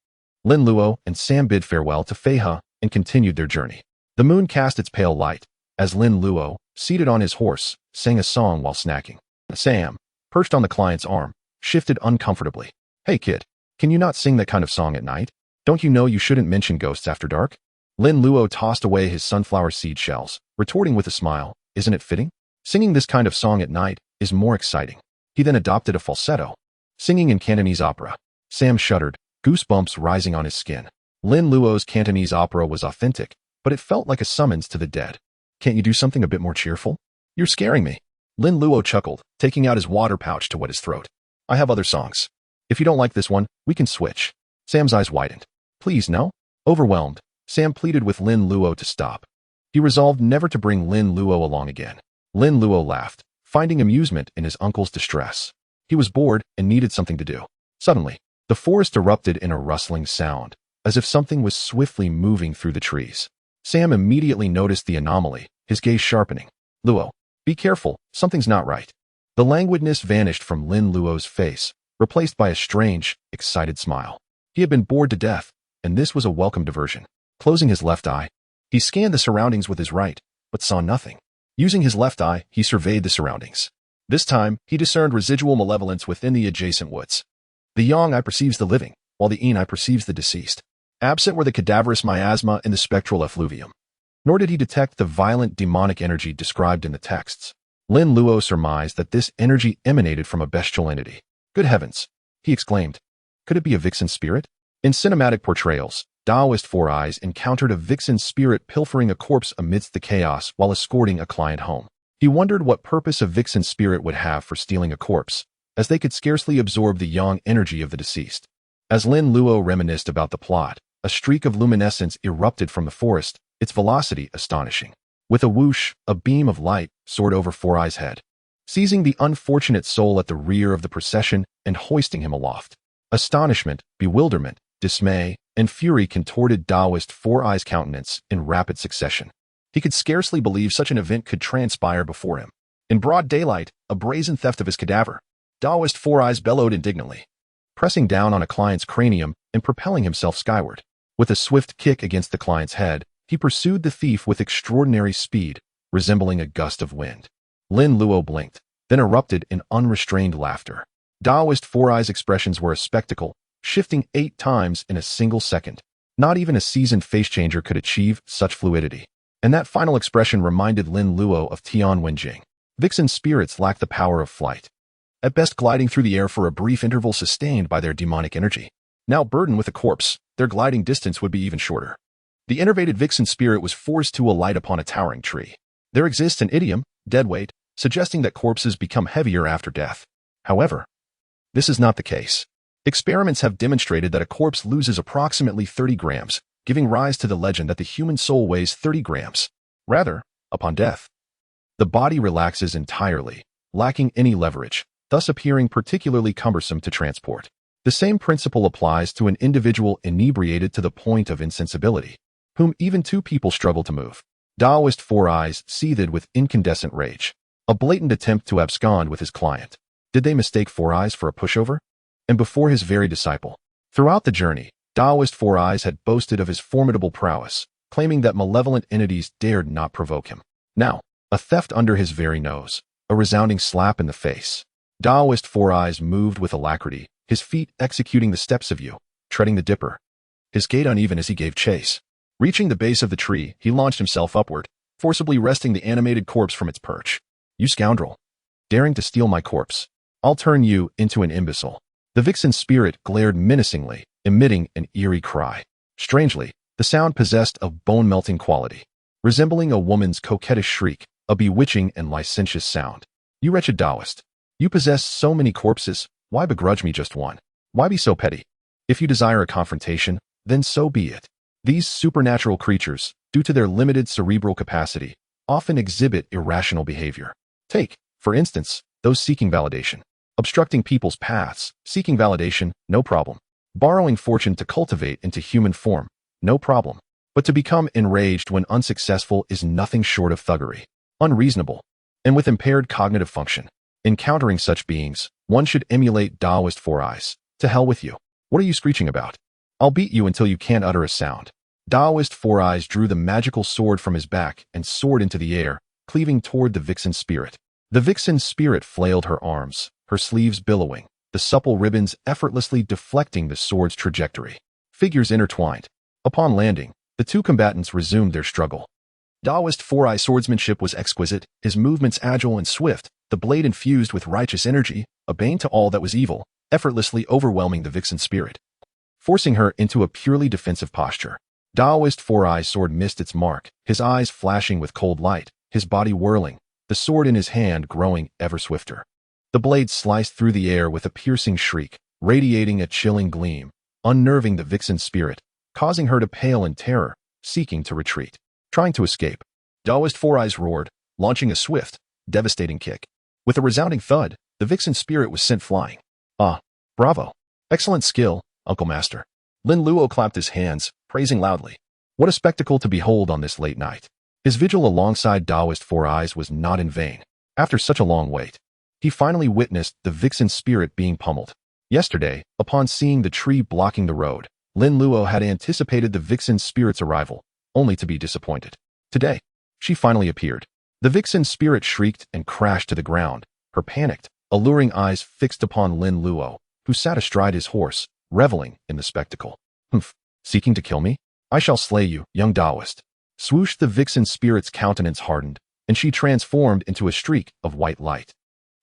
Lin Luo and Sam bid farewell to Fei He and continued their journey. The moon cast its pale light, as Lin Luo, seated on his horse, sang a song while snacking. Sam, perched on the client's arm, shifted uncomfortably. Hey kid, can you not sing that kind of song at night? Don't you know you shouldn't mention ghosts after dark? Lin Luo tossed away his sunflower seed shells, retorting with a smile, isn't it fitting? Singing this kind of song at night is more exciting. He then adopted a falsetto, singing in Cantonese opera. Sam shuddered, goosebumps rising on his skin. Lin Luo's Cantonese opera was authentic, but it felt like a summons to the dead. Can't you do something a bit more cheerful? You're scaring me. Lin Luo chuckled, taking out his water pouch to wet his throat. I have other songs. If you don't like this one, we can switch. Sam's eyes widened. Please, no? Overwhelmed, Sam pleaded with Lin Luo to stop. He resolved never to bring Lin Luo along again. Lin Luo laughed, finding amusement in his uncle's distress. He was bored and needed something to do. Suddenly, the forest erupted in a rustling sound, as if something was swiftly moving through the trees. Sam immediately noticed the anomaly, his gaze sharpening. Luo, be careful, something's not right. The languidness vanished from Lin Luo's face, replaced by a strange, excited smile. He had been bored to death, and this was a welcome diversion. Closing his left eye, he scanned the surroundings with his right, but saw nothing. Using his left eye, he surveyed the surroundings. This time, he discerned residual malevolence within the adjacent woods. The yang eye perceives the living, while the yin eye perceives the deceased. Absent were the cadaverous miasma in the spectral effluvium. Nor did he detect the violent demonic energy described in the texts. Lin Luo surmised that this energy emanated from a bestial entity. Good heavens, he exclaimed. Could it be a vixen spirit? In cinematic portrayals, Taoist Four Eyes encountered a vixen spirit pilfering a corpse amidst the chaos while escorting a client home. He wondered what purpose a vixen spirit would have for stealing a corpse, as they could scarcely absorb the yang energy of the deceased. As Lin Luo reminisced about the plot, a streak of luminescence erupted from the forest, its velocity astonishing. With a whoosh, a beam of light soared over Four Eyes' head, seizing the unfortunate soul at the rear of the procession and hoisting him aloft. Astonishment, bewilderment, dismay, and fury contorted Taoist Four Eyes' countenance in rapid succession. He could scarcely believe such an event could transpire before him. In broad daylight, a brazen theft of his cadaver, Taoist Four Eyes bellowed indignantly, pressing down on a client's cranium and propelling himself skyward. With a swift kick against the client's head, he pursued the thief with extraordinary speed, resembling a gust of wind. Lin Luo blinked, then erupted in unrestrained laughter. Taoist Four Eyes' expressions were a spectacle, shifting 8 times in a single second. Not even a seasoned face-changer could achieve such fluidity. And that final expression reminded Lin Luo of Tian Wenjing. Vixen spirits lack the power of flight, at best gliding through the air for a brief interval sustained by their demonic energy. Now burdened with a corpse, their gliding distance would be even shorter. The enervated vixen spirit was forced to alight upon a towering tree. There exists an idiom, deadweight, suggesting that corpses become heavier after death. However, this is not the case. Experiments have demonstrated that a corpse loses approximately 30 grams, giving rise to the legend that the human soul weighs 30 grams. Rather, upon death, the body relaxes entirely, lacking any leverage, thus appearing particularly cumbersome to transport. The same principle applies to an individual inebriated to the point of insensibility, whom even 2 people struggle to move. Taoist Four Eyes seethed with incandescent rage, a blatant attempt to abscond with his client. Did they mistake Four Eyes for a pushover? And before his very disciple. Throughout the journey, Taoist Four Eyes had boasted of his formidable prowess, claiming that malevolent entities dared not provoke him. Now, a theft under his very nose, a resounding slap in the face. Taoist Four Eyes moved with alacrity, his feet executing the steps of Yu, treading the dipper, his gait uneven as he gave chase. Reaching the base of the tree, he launched himself upward, forcibly wresting the animated corpse from its perch. You scoundrel! Daring to steal my corpse, I'll turn you into an imbecile. The vixen spirit glared menacingly, emitting an eerie cry. Strangely, the sound possessed a bone-melting quality, resembling a woman's coquettish shriek, a bewitching and licentious sound. You wretched Taoist! You possess so many corpses, why begrudge me just one? Why be so petty? If you desire a confrontation, then so be it. These supernatural creatures, due to their limited cerebral capacity, often exhibit irrational behavior. Take, for instance, those seeking validation. Obstructing people's paths, seeking validation, no problem. Borrowing fortune to cultivate into human form, no problem. But to become enraged when unsuccessful is nothing short of thuggery. Unreasonable. And with impaired cognitive function. Encountering such beings, one should emulate Taoist Four Eyes. To hell with you. What are you screeching about? I'll beat you until you can't utter a sound. Taoist Four Eyes drew the magical sword from his back and soared into the air, cleaving toward the vixen spirit. The vixen spirit flailed her arms, her sleeves billowing, the supple ribbons effortlessly deflecting the sword's trajectory. Figures intertwined. Upon landing, the 2 combatants resumed their struggle. Taoist Four Eyes' swordsmanship was exquisite, his movements agile and swift, the blade infused with righteous energy, a bane to all that was evil, effortlessly overwhelming the vixen spirit, forcing her into a purely defensive posture. Taoist Four Eyes' sword missed its mark, his eyes flashing with cold light, his body whirling, the sword in his hand growing ever swifter. The blade sliced through the air with a piercing shriek, radiating a chilling gleam, unnerving the vixen spirit, causing her to pale in terror, seeking to retreat. Trying to escape, Taoist Four Eyes roared, launching a swift, devastating kick. With a resounding thud, the vixen spirit was sent flying. Ah, bravo. Excellent skill, Uncle Master. Lin Luo clapped his hands, praising loudly. What a spectacle to behold on this late night. His vigil alongside Taoist Four Eyes was not in vain. After such a long wait, he finally witnessed the vixen spirit being pummeled. Yesterday, upon seeing the tree blocking the road, Lin Luo had anticipated the vixen spirit's arrival, only to be disappointed. Today, she finally appeared. The vixen spirit shrieked and crashed to the ground, her panicked, alluring eyes fixed upon Lin Luo, who sat astride his horse, reveling in the spectacle. Humph, seeking to kill me? I shall slay you, young Taoist. Swoosh, the vixen spirit's countenance hardened, and she transformed into a streak of white light,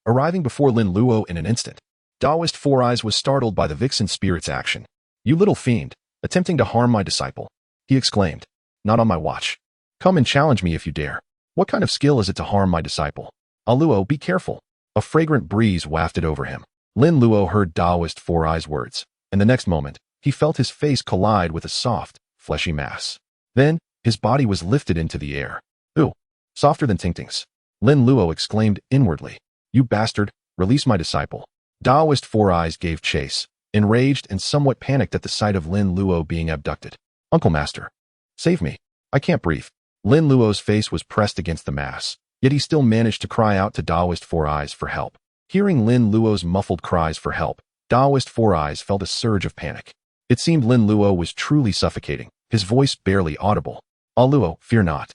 arriving before Lin Luo in an instant. Taoist Four Eyes was startled by the vixen spirit's action. You little fiend, attempting to harm my disciple, he exclaimed. Not on my watch. Come and challenge me if you dare. What kind of skill is it to harm my disciple? Luo, be careful. A fragrant breeze wafted over him. Lin Luo heard Taoist Four Eyes' words, and the next moment, he felt his face collide with a soft, fleshy mass. Then, his body was lifted into the air. Ooh, softer than Tingting's. Lin Luo exclaimed inwardly. You bastard, release my disciple. Taoist Four Eyes gave chase, enraged and somewhat panicked at the sight of Lin Luo being abducted. "Uncle Master, save me. I can't breathe." Lin Luo's face was pressed against the mass, yet he still managed to cry out to Taoist Four Eyes for help. Hearing Lin Luo's muffled cries for help, Taoist Four Eyes felt a surge of panic. It seemed Lin Luo was truly suffocating, his voice barely audible. "Ah Luo, fear not.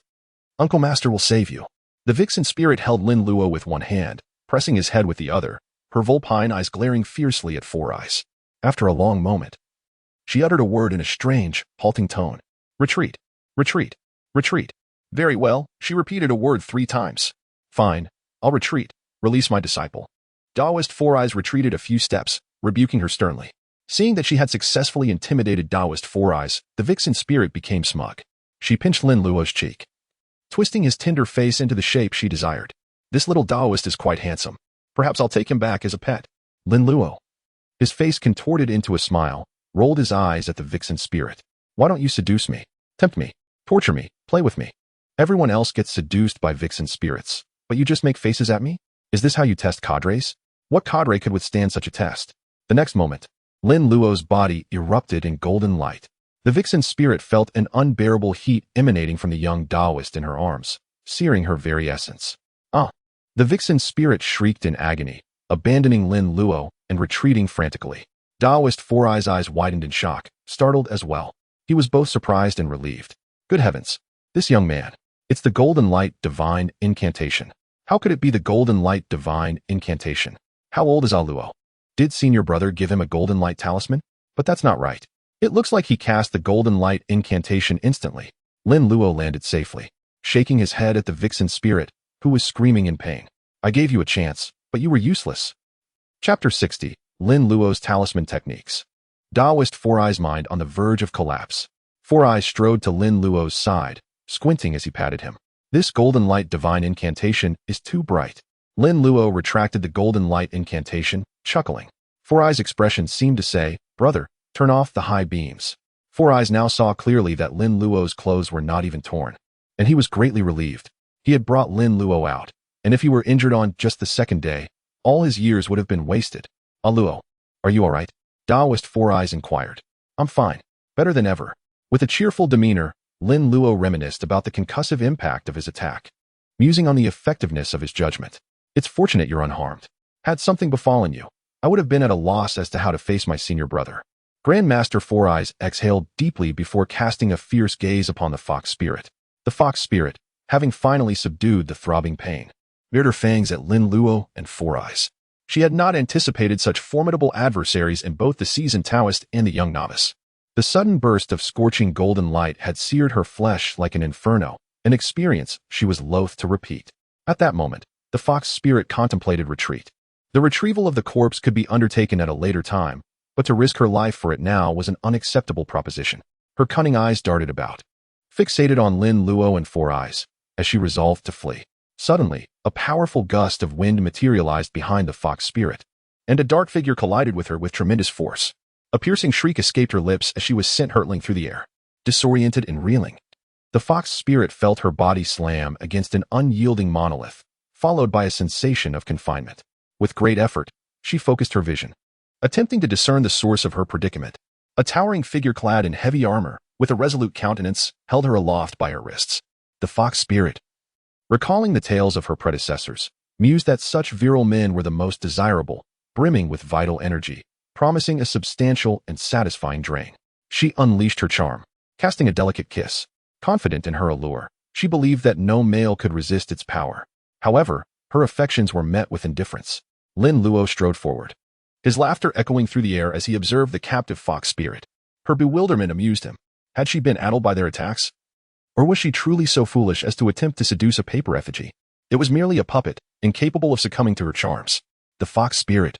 Uncle Master will save you." The vixen spirit held Lin Luo with one hand, pressing his head with the other, her vulpine eyes glaring fiercely at Four Eyes. After a long moment, she uttered a word in a strange, halting tone. "Retreat, retreat, retreat." "Very well," she repeated a word 3 times. "Fine, I'll retreat. Release my disciple." Taoist Four Eyes retreated a few steps, rebuking her sternly. Seeing that she had successfully intimidated Taoist Four Eyes, the vixen spirit became smug. She pinched Lin Luo's cheek, twisting his tender face into the shape she desired. "This little Taoist is quite handsome. Perhaps I'll take him back as a pet." Lin Luo, his face contorted into a smile, rolled his eyes at the vixen spirit. "Why don't you seduce me, tempt me, torture me, play with me? Everyone else gets seduced by vixen spirits, but you just make faces at me? Is this how you test cadres? What cadre could withstand such a test?" The next moment, Lin Luo's body erupted in golden light. The vixen spirit felt an unbearable heat emanating from the young Taoist in her arms, searing her very essence. "Ah!" The vixen spirit shrieked in agony, abandoning Lin Luo and retreating frantically. Taoist Four Eyes' eyes widened in shock, startled as well. He was both surprised and relieved. Good heavens! This young man! It's the Golden Light Divine Incantation. How could it be the Golden Light Divine Incantation? How old is Ah Luo? Did senior brother give him a Golden Light Talisman? But that's not right. It looks like he cast the Golden Light Incantation instantly. Lin Luo landed safely, shaking his head at the vixen spirit, who was screaming in pain. "I gave you a chance, but you were useless." Chapter 60. Lin Luo's Talisman Techniques. Taoist Four Eyes' mind on the verge of collapse. Four Eyes strode to Lin Luo's side, squinting as he patted him. "This Golden Light Divine Incantation is too bright." Lin Luo retracted the Golden Light Incantation, chuckling. Four Eyes' expression seemed to say, "Brother, turn off the high beams." Four Eyes now saw clearly that Lin Luo's clothes were not even torn, and he was greatly relieved. He had brought Lin Luo out, and if he were injured on just the second day, all his years would have been wasted. "Ah Luo, are you all right?" Taoist Four Eyes inquired. "I'm fine, better than ever." With a cheerful demeanor, Lin Luo reminisced about the concussive impact of his attack, musing on the effectiveness of his judgment. "It's fortunate you're unharmed. Had something befallen you, I would have been at a loss as to how to face my senior brother." Grandmaster Four Eyes exhaled deeply before casting a fierce gaze upon the fox spirit. The fox spirit, having finally subdued the throbbing pain, reared her fangs at Lin Luo and Four Eyes. She had not anticipated such formidable adversaries in both the seasoned Taoist and the young novice. The sudden burst of scorching golden light had seared her flesh like an inferno, an experience she was loath to repeat. At that moment, the fox spirit contemplated retreat. The retrieval of the corpse could be undertaken at a later time, but to risk her life for it now was an unacceptable proposition. Her cunning eyes darted about, fixated on Lin Luo and Four Eyes, as she resolved to flee. Suddenly, a powerful gust of wind materialized behind the fox spirit, and a dark figure collided with her with tremendous force. A piercing shriek escaped her lips as she was sent hurtling through the air. Disoriented and reeling, the fox spirit felt her body slam against an unyielding monolith, followed by a sensation of confinement. With great effort, she focused her vision, attempting to discern the source of her predicament. A towering figure clad in heavy armor, with a resolute countenance, held her aloft by her wrists. The fox spirit, recalling the tales of her predecessors, mused that such virile men were the most desirable, brimming with vital energy, promising a substantial and satisfying drain. She unleashed her charm, casting a delicate kiss. Confident in her allure, she believed that no male could resist its power. However, her affections were met with indifference. Lin Luo strode forward, his laughter echoing through the air as he observed the captive fox spirit. Her bewilderment amused him. Had she been addled by their attacks? Or was she truly so foolish as to attempt to seduce a paper effigy? It was merely a puppet, incapable of succumbing to her charms. The fox spirit,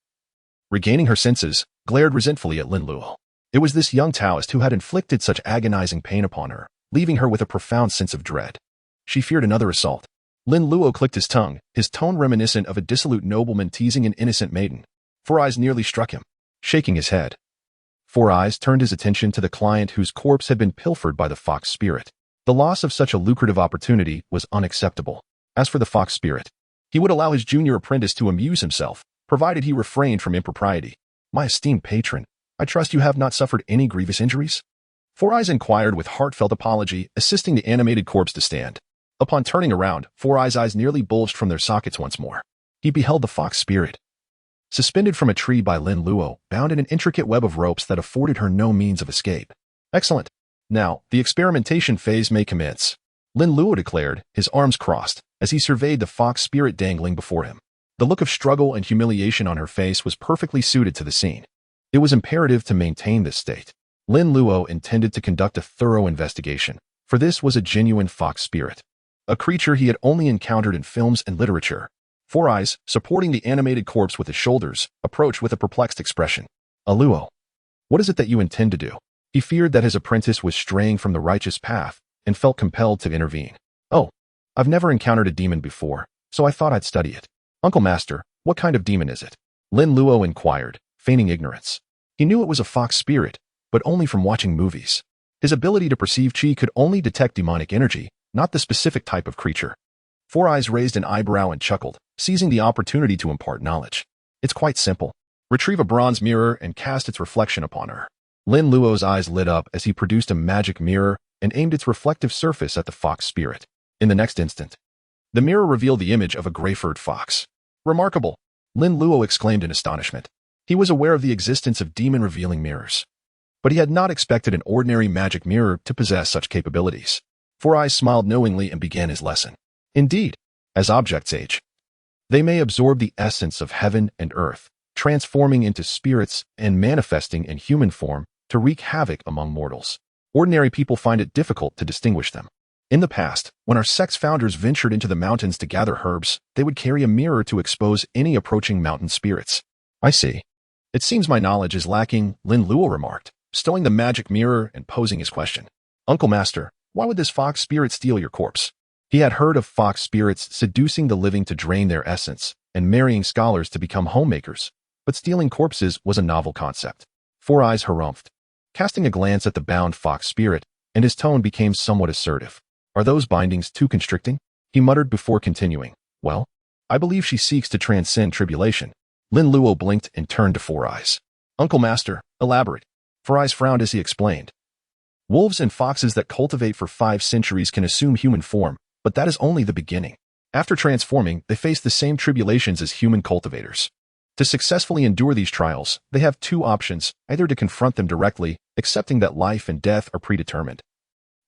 regaining her senses, glared resentfully at Lin Luo. It was this young Taoist who had inflicted such agonizing pain upon her, leaving her with a profound sense of dread. She feared another assault. Lin Luo clicked his tongue, his tone reminiscent of a dissolute nobleman teasing an innocent maiden. Four Eyes nearly struck him, shaking his head. Four Eyes turned his attention to the client whose corpse had been pilfered by the fox spirit. The loss of such a lucrative opportunity was unacceptable. As for the fox spirit, he would allow his junior apprentice to amuse himself, provided he refrained from impropriety. "My esteemed patron, I trust you have not suffered any grievous injuries? Four Eyes inquired with heartfelt apology, assisting the animated corpse to stand. Upon turning around, Four Eyes' eyes nearly bulged from their sockets once more. He beheld the fox spirit, suspended from a tree by Lin Luo, bound in an intricate web of ropes that afforded her no means of escape. Excellent. Now, the experimentation phase may commence, Lin Luo declared, his arms crossed, as he surveyed the fox spirit dangling before him. The look of struggle and humiliation on her face was perfectly suited to the scene. It was imperative to maintain this state. Lin Luo intended to conduct a thorough investigation, for this was a genuine fox spirit, a creature he had only encountered in films and literature. Four Eyes, supporting the animated corpse with his shoulders, approached with a perplexed expression. Luo, what is it that you intend to do? He feared that his apprentice was straying from the righteous path and felt compelled to intervene. Oh, I've never encountered a demon before, so I thought I'd study it. Uncle Master, what kind of demon is it? Lin Luo inquired, feigning ignorance. He knew it was a fox spirit, but only from watching movies. His ability to perceive qi could only detect demonic energy, not the specific type of creature. Four Eyes raised an eyebrow and chuckled, seizing the opportunity to impart knowledge. It's quite simple. Retrieve a bronze mirror and cast its reflection upon her. Lin Luo's eyes lit up as he produced a magic mirror and aimed its reflective surface at the fox spirit. In the next instant, the mirror revealed the image of a gray-furred fox. Remarkable! Lin Luo exclaimed in astonishment. He was aware of the existence of demon-revealing mirrors, but he had not expected an ordinary magic mirror to possess such capabilities. Four Eyes smiled knowingly and began his lesson. Indeed, as objects age, they may absorb the essence of heaven and earth, transforming into spirits and manifesting in human form to wreak havoc among mortals. Ordinary people find it difficult to distinguish them. In the past, when our sect's founders ventured into the mountains to gather herbs, they would carry a mirror to expose any approaching mountain spirits. I see. It seems my knowledge is lacking, Lin Luo remarked, stowing the magic mirror and posing his question. Uncle Master, why would this fox spirit steal your corpse? He had heard of fox spirits seducing the living to drain their essence and marrying scholars to become homemakers, but stealing corpses was a novel concept. Four Eyes harumphed, casting a glance at the bound fox spirit, and his tone became somewhat assertive. Are those bindings too constricting? He muttered before continuing. Well, I believe she seeks to transcend tribulation. Lin Luo blinked and turned to Four Eyes. Uncle Master, elaborate. Four Eyes frowned as he explained. Wolves and foxes that cultivate for 5 centuries can assume human form, but that is only the beginning. After transforming, they face the same tribulations as human cultivators. To successfully endure these trials, they have 2 options, either to confront them directly, accepting that life and death are predetermined,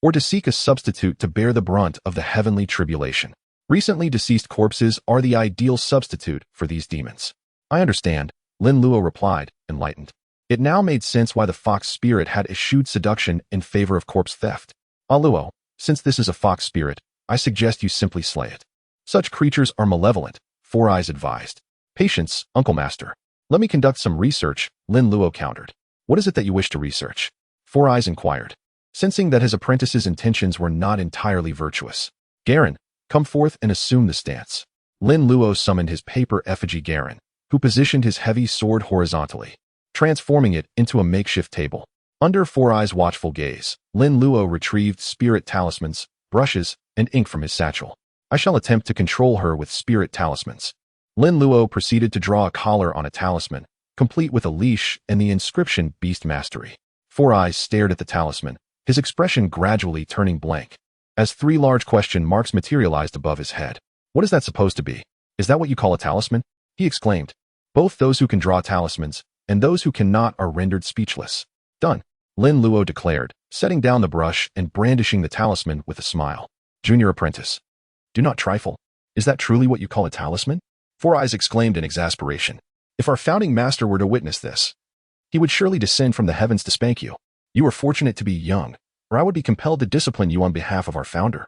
or to seek a substitute to bear the brunt of the heavenly tribulation. Recently deceased corpses are the ideal substitute for these demons. I understand, Lin Luo replied, enlightened. It now made sense why the fox spirit had eschewed seduction in favor of corpse theft. Luo, since this is a fox spirit, I suggest you simply slay it. Such creatures are malevolent, Four Eyes advised. Patience, Uncle Master. Let me conduct some research, Lin Luo countered. What is it that you wish to research? Four Eyes inquired, sensing that his apprentice's intentions were not entirely virtuous. Garen, come forth and assume the stance. Lin Luo summoned his paper effigy Garen, who positioned his heavy sword horizontally, transforming it into a makeshift table. Under Four Eyes' watchful gaze, Lin Luo retrieved spirit talismans, brushes, and ink from his satchel. I shall attempt to control her with spirit talismans. Lin Luo proceeded to draw a collar on a talisman, complete with a leash and the inscription Beast Mastery. Four Eyes stared at the talisman, his expression gradually turning blank, as 3 large question marks materialized above his head. What is that supposed to be? Is that what you call a talisman? He exclaimed. Both those who can draw talismans and those who cannot are rendered speechless. Done, Lin Luo declared, setting down the brush and brandishing the talisman with a smile. Junior apprentice. Do not trifle. Is that truly what you call a talisman? Four Eyes exclaimed in exasperation. If our founding master were to witness this, he would surely descend from the heavens to spank you. You are fortunate to be young, or I would be compelled to discipline you on behalf of our founder.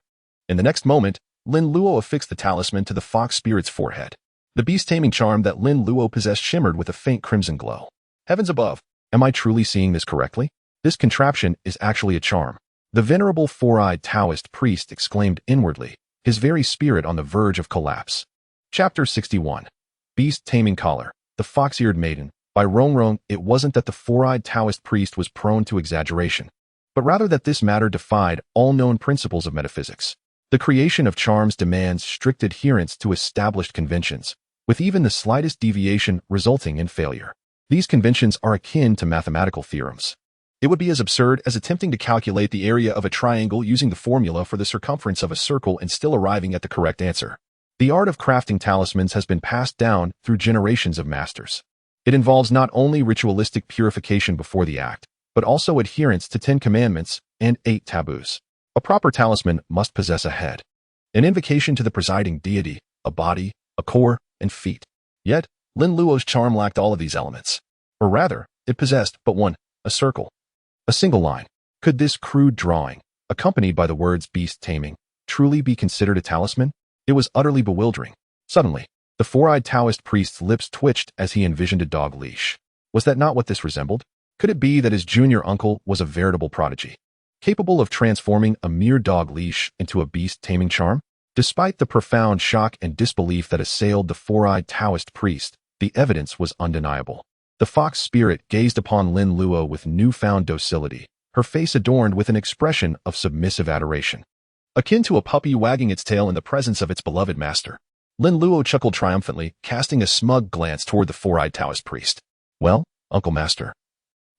In the next moment, Lin Luo affixed the talisman to the fox spirit's forehead. The beast-taming charm that Lin Luo possessed shimmered with a faint crimson glow. Heavens above, am I truly seeing this correctly? This contraption is actually a charm. The venerable four-eyed Taoist priest exclaimed inwardly, his very spirit on the verge of collapse. Chapter 61. Beast-Taming Collar, the Fox-Eared Maiden. By Rongrong, it wasn't that the four-eyed Taoist priest was prone to exaggeration, but rather that this matter defied all known principles of metaphysics. The creation of charms demands strict adherence to established conventions, with even the slightest deviation resulting in failure. These conventions are akin to mathematical theorems. It would be as absurd as attempting to calculate the area of a triangle using the formula for the circumference of a circle and still arriving at the correct answer. The art of crafting talismans has been passed down through generations of masters. It involves not only ritualistic purification before the act, but also adherence to 10 commandments and 8 taboos. A proper talisman must possess a head, an invocation to the presiding deity, a body, a core, and feet. Yet, Lin Luo's charm lacked all of these elements. Or rather, it possessed but one, a circle. A single line. Could this crude drawing, accompanied by the words beast taming, truly be considered a talisman? It was utterly bewildering. Suddenly, the four-eyed Taoist priest's lips twitched as he envisioned a dog leash. Was that not what this resembled? Could it be that his junior uncle was a veritable prodigy, capable of transforming a mere dog leash into a beast-taming charm? Despite the profound shock and disbelief that assailed the four-eyed Taoist priest, the evidence was undeniable. The fox spirit gazed upon Lin Luo with newfound docility, her face adorned with an expression of submissive adoration, akin to a puppy wagging its tail in the presence of its beloved master. Lin Luo chuckled triumphantly, casting a smug glance toward the four-eyed Taoist priest. Well, Uncle Master,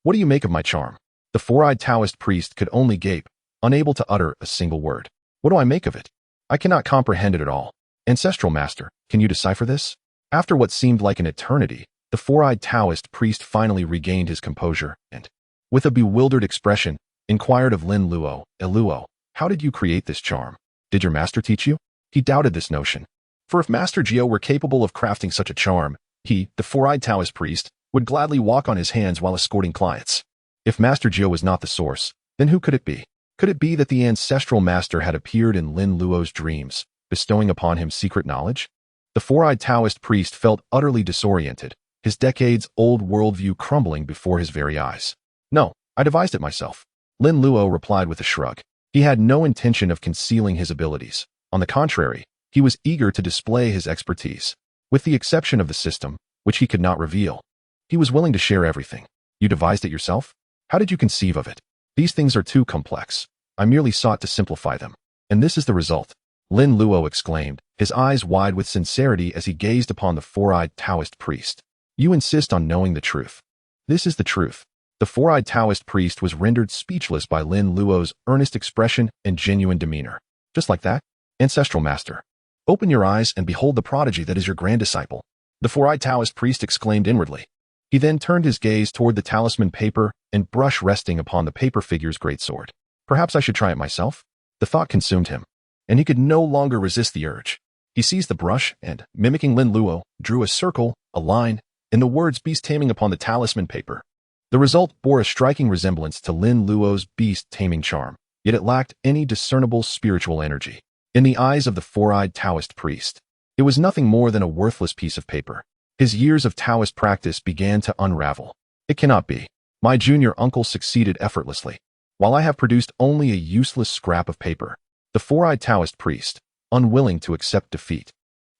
what do you make of my charm? The four-eyed Taoist priest could only gape, unable to utter a single word. What do I make of it? I cannot comprehend it at all. Ancestral Master, can you decipher this? After what seemed like an eternity, the four-eyed Taoist priest finally regained his composure and, with a bewildered expression, inquired of Lin Luo, Luo, how did you create this charm? Did your master teach you? He doubted this notion. For if Master Jiu were capable of crafting such a charm, he, the four-eyed Taoist priest, would gladly walk on his hands while escorting clients. If Master Jiu was not the source, then who could it be? Could it be that the ancestral master had appeared in Lin Luo's dreams, bestowing upon him secret knowledge? The four-eyed Taoist priest felt utterly disoriented, his decades-old worldview crumbling before his very eyes. No, I devised it myself. Lin Luo replied with a shrug. He had no intention of concealing his abilities. On the contrary, he was eager to display his expertise. With the exception of the system, which he could not reveal, he was willing to share everything. You devised it yourself? How did you conceive of it? These things are too complex. I merely sought to simplify them. And this is the result. Lin Luo exclaimed, his eyes wide with sincerity as he gazed upon the four-eyed Taoist priest. You insist on knowing the truth. This is the truth. The four-eyed Taoist priest was rendered speechless by Lin Luo's earnest expression and genuine demeanor. Just like that, Ancestral Master, open your eyes and behold the prodigy that is your grand disciple. The four-eyed Taoist priest exclaimed inwardly. He then turned his gaze toward the talisman paper and brush resting upon the paper figure's greatsword. Perhaps I should try it myself? The thought consumed him, and he could no longer resist the urge. He seized the brush and, mimicking Lin Luo, drew a circle, a line, and the words beast taming upon the talisman paper. The result bore a striking resemblance to Lin Luo's beast taming charm, yet it lacked any discernible spiritual energy. In the eyes of the four-eyed Taoist priest, it was nothing more than a worthless piece of paper. His years of Taoist practice began to unravel. It cannot be. My junior uncle succeeded effortlessly, while I have produced only a useless scrap of paper. The four-eyed Taoist priest, unwilling to accept defeat,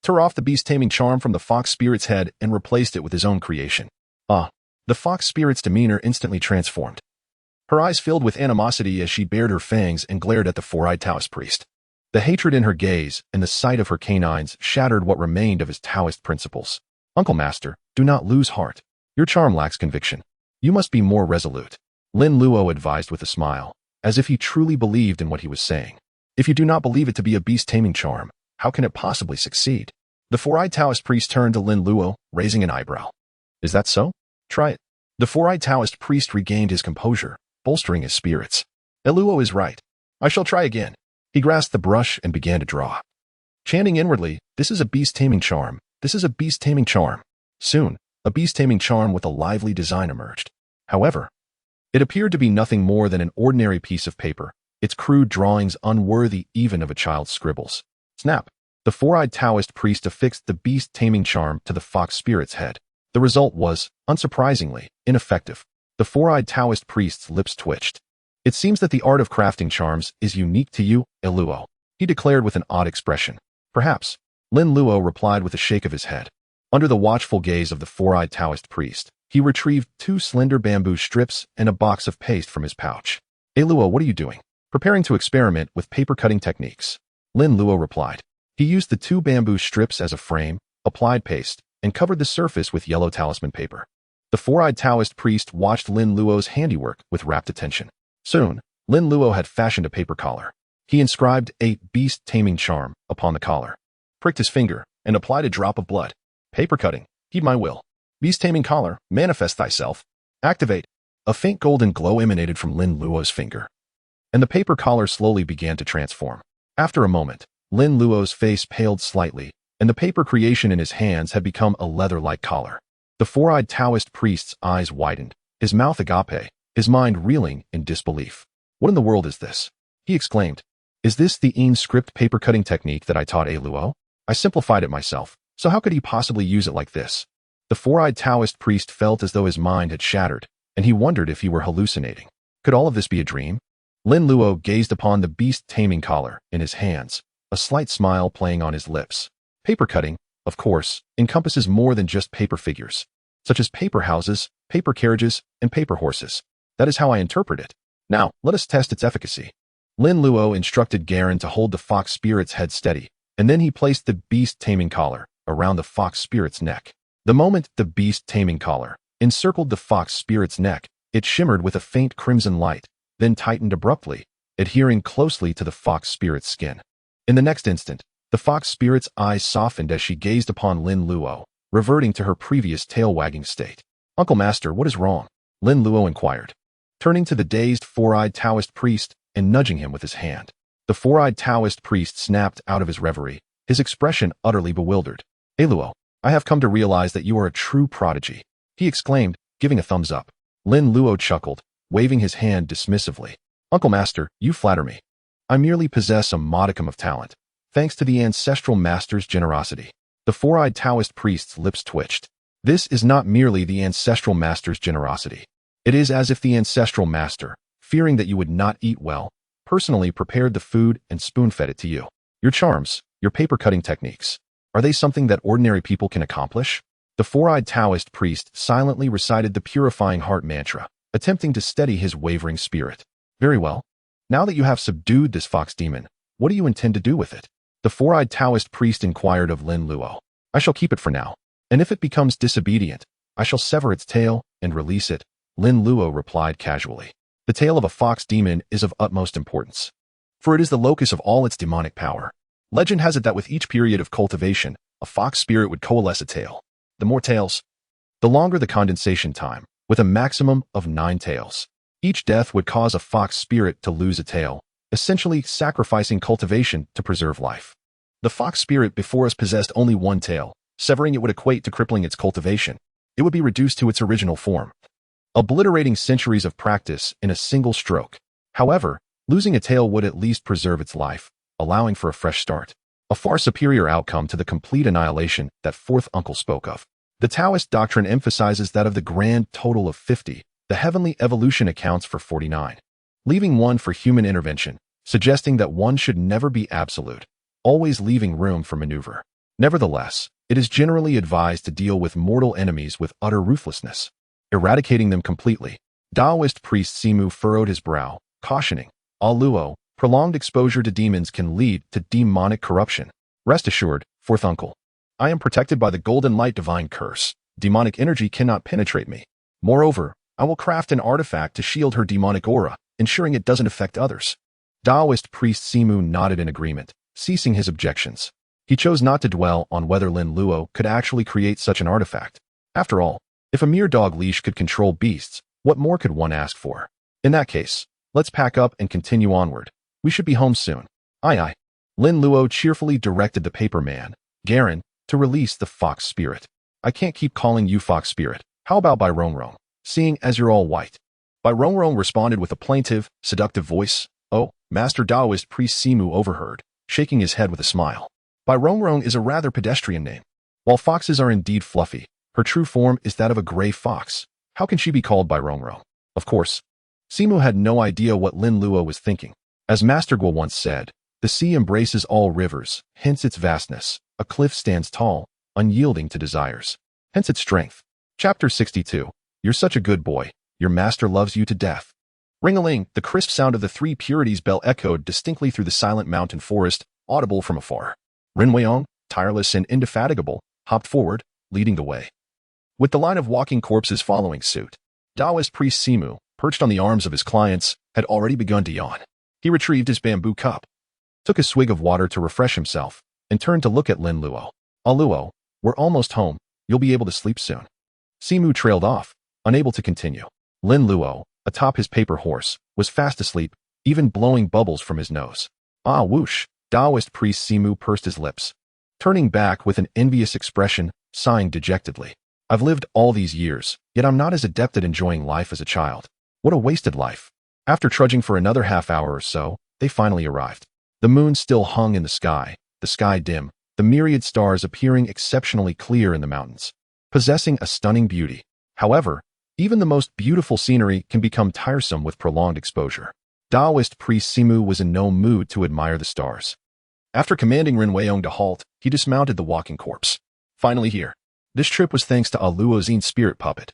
tore off the beast-taming charm from the fox spirit's head and replaced it with his own creation. The fox spirit's demeanor instantly transformed. Her eyes filled with animosity as she bared her fangs and glared at the four-eyed Taoist priest. The hatred in her gaze and the sight of her canines shattered what remained of his Taoist principles. Uncle Master, do not lose heart. Your charm lacks conviction. You must be more resolute. Lin Luo advised with a smile, as if he truly believed in what he was saying. If you do not believe it to be a beast-taming charm, how can it possibly succeed? The four-eyed Taoist priest turned to Lin Luo, raising an eyebrow. Is that so? Try it. The four-eyed Taoist priest regained his composure, bolstering his spirits. Luo is right. I shall try again. He grasped the brush and began to draw. Chanting inwardly, this is a beast-taming charm. This is a beast-taming charm. Soon, a beast-taming charm with a lively design emerged. However, it appeared to be nothing more than an ordinary piece of paper, its crude drawings unworthy even of a child's scribbles. Snap! The four-eyed Taoist priest affixed the beast-taming charm to the fox spirit's head. The result was, unsurprisingly, ineffective. The four-eyed Taoist priest's lips twitched. It seems that the art of crafting charms is unique to you, Luo, he declared with an odd expression. Perhaps. Lin Luo replied with a shake of his head. Under the watchful gaze of the four-eyed Taoist priest, he retrieved 2 slender bamboo strips and a box of paste from his pouch. Luo, what are you doing? Preparing to experiment with paper-cutting techniques. Lin Luo replied. He used the 2 bamboo strips as a frame, applied paste, and covered the surface with yellow talisman paper. The four-eyed Taoist priest watched Lin Luo's handiwork with rapt attention. Soon, Lin Luo had fashioned a paper collar. He inscribed a beast-taming charm upon the collar, pricked his finger, and applied a drop of blood. Paper cutting, heed my will. Beast-taming collar, manifest thyself. Activate. A faint golden glow emanated from Lin Luo's finger, and the paper collar slowly began to transform. After a moment, Lin Luo's face paled slightly, and the paper creation in his hands had become a leather-like collar. The four-eyed Taoist priest's eyes widened, his mouth agape, his mind reeling in disbelief. What in the world is this? He exclaimed. Is this the script paper-cutting technique that I taught Luo? I simplified it myself, so how could he possibly use it like this? The four-eyed Taoist priest felt as though his mind had shattered, and he wondered if he were hallucinating. Could all of this be a dream? Lin Luo gazed upon the beast-taming collar in his hands, a slight smile playing on his lips. Paper cutting, of course, encompasses more than just paper figures, such as paper houses, paper carriages, and paper horses. That is how I interpret it. Now, let us test its efficacy. Lin Luo instructed Qian to hold the fox spirit's head steady, and then he placed the beast-taming collar around the fox spirit's neck. The moment the beast-taming collar encircled the fox spirit's neck, it shimmered with a faint crimson light, then tightened abruptly, adhering closely to the fox spirit's skin. In the next instant, the fox spirit's eyes softened as she gazed upon Lin Luo, reverting to her previous tail-wagging state. Uncle Master, what is wrong? Lin Luo inquired, turning to the dazed four-eyed Taoist priest and nudging him with his hand. The four-eyed Taoist priest snapped out of his reverie, his expression utterly bewildered. Luo, I have come to realize that you are a true prodigy, he exclaimed, giving a thumbs up. Lin Luo chuckled, waving his hand dismissively. Uncle Master, you flatter me. I merely possess a modicum of talent, thanks to the ancestral master's generosity. The four-eyed Taoist priest's lips twitched. This is not merely the ancestral master's generosity. It is as if the ancestral master, fearing that you would not eat well, personally prepared the food and spoon-fed it to you. Your charms, your paper-cutting techniques, are they something that ordinary people can accomplish? The four-eyed Taoist priest silently recited the purifying heart mantra, attempting to steady his wavering spirit. Very well. Now that you have subdued this fox demon, what do you intend to do with it? The four-eyed Taoist priest inquired of Lin Luo. I shall keep it for now, and if it becomes disobedient, I shall sever its tail and release it, Lin Luo replied casually. The tail of a fox demon is of utmost importance, for it is the locus of all its demonic power. Legend has it that with each period of cultivation, a fox spirit would coalesce a tail. The more tails, the longer the condensation time, with a maximum of 9 tails. Each death would cause a fox spirit to lose a tail, essentially sacrificing cultivation to preserve life. The fox spirit before us possessed only 1 tail. Severing it would equate to crippling its cultivation. It would be reduced to its original form, obliterating centuries of practice in a single stroke. However, losing a tail would at least preserve its life, allowing for a fresh start. A far superior outcome to the complete annihilation that fourth uncle spoke of. The Taoist doctrine emphasizes that of the grand total of 50, the heavenly evolution accounts for 49, leaving 1 for human intervention, suggesting that 1 should never be absolute, always leaving room for maneuver. Nevertheless, it is generally advised to deal with mortal enemies with utter ruthlessness, eradicating them completely. Taoist priest Simu furrowed his brow, cautioning, Luo, prolonged exposure to demons can lead to demonic corruption. Rest assured, fourth uncle, I am protected by the golden light divine curse. Demonic energy cannot penetrate me. Moreover, I will craft an artifact to shield her demonic aura, ensuring it doesn't affect others. Taoist priest Simu nodded in agreement, ceasing his objections. He chose not to dwell on whether Lin Luo could actually create such an artifact. After all, if a mere dog leash could control beasts, what more could one ask for? In that case, let's pack up and continue onward. We should be home soon. Aye aye. Lin Luo cheerfully directed the paper man, Qian, to release the fox spirit. I can't keep calling you fox spirit. How about Bai Rongrong, seeing as you're all white? Bai Rongrong responded with a plaintive, seductive voice. Oh, Master Taoist priest Simu overheard, shaking his head with a smile. Bai Rongrong is a rather pedestrian name. While foxes are indeed fluffy, her true form is that of a gray fox. How can she be called Bai Rongrong? Of course, Simu had no idea what Lin Luo was thinking. As Master Guo once said, the sea embraces all rivers, hence its vastness. A cliff stands tall, unyielding to desires, hence its strength. Chapter 62. You're such a good boy. Your master loves you to death. Ring-a-ling, the crisp sound of the 3 purities bell echoed distinctly through the silent mountain forest, audible from afar. Rin Weiyong, tireless and indefatigable, hopped forward, leading the way. With the line of walking corpses following suit, Taoist priest Simu, perched on the arms of his clients, had already begun to yawn. He retrieved his bamboo cup, took a swig of water to refresh himself, and turned to look at Lin Luo. Luo, we're almost home. You'll be able to sleep soon. Simu trailed off, unable to continue. Lin Luo, atop his paper horse, was fast asleep, even blowing bubbles from his nose. Ah, whoosh! Taoist priest Simu pursed his lips, turning back with an envious expression, sighing dejectedly. I've lived all these years, yet I'm not as adept at enjoying life as a child. What a wasted life. After trudging for another half hour or so, they finally arrived. The moon still hung in the sky dim, the myriad stars appearing exceptionally clear in the mountains, possessing a stunning beauty. However, even the most beautiful scenery can become tiresome with prolonged exposure. Taoist priest Simu was in no mood to admire the stars. After commanding Ren Weiyong to halt, he dismounted the walking corpse. Finally here. This trip was thanks to Luo's spirit puppet.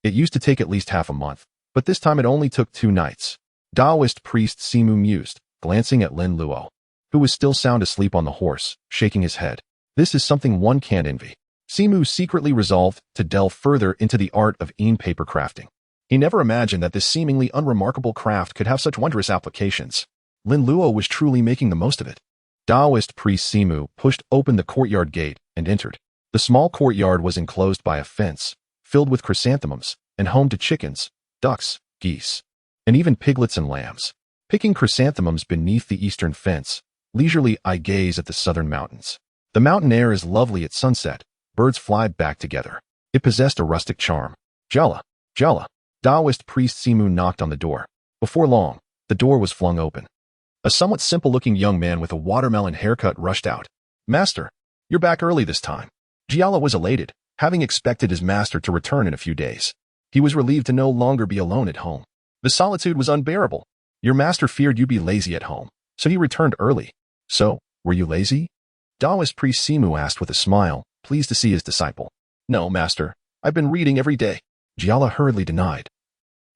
It used to take at least half a month, but this time it only took 2 nights. Taoist priest Simu mused, glancing at Lin Luo, who was still sound asleep on the horse, shaking his head. This is something one can't envy. Simu secretly resolved to delve further into the art of paper crafting. He never imagined that this seemingly unremarkable craft could have such wondrous applications. Lin Luo was truly making the most of it. Taoist priest Simu pushed open the courtyard gate and entered. The small courtyard was enclosed by a fence, filled with chrysanthemums, and home to chickens, ducks, geese, and even piglets and lambs. Picking chrysanthemums beneath the eastern fence, leisurely I gaze at the southern mountains. The mountain air is lovely at sunset. Birds fly back together. It possessed a rustic charm. Jala, Jala. Taoist priest Simu knocked on the door. Before long, the door was flung open. A somewhat simple-looking young man with a watermelon haircut rushed out. Master, you're back early this time. Jiala was elated, having expected his master to return in a few days. He was relieved to no longer be alone at home. The solitude was unbearable. Your master feared you'd be lazy at home, so he returned early. So, were you lazy? Taoist priest Simu asked with a smile, pleased to see his disciple. No, master. I've been reading every day. Jiala hurriedly denied,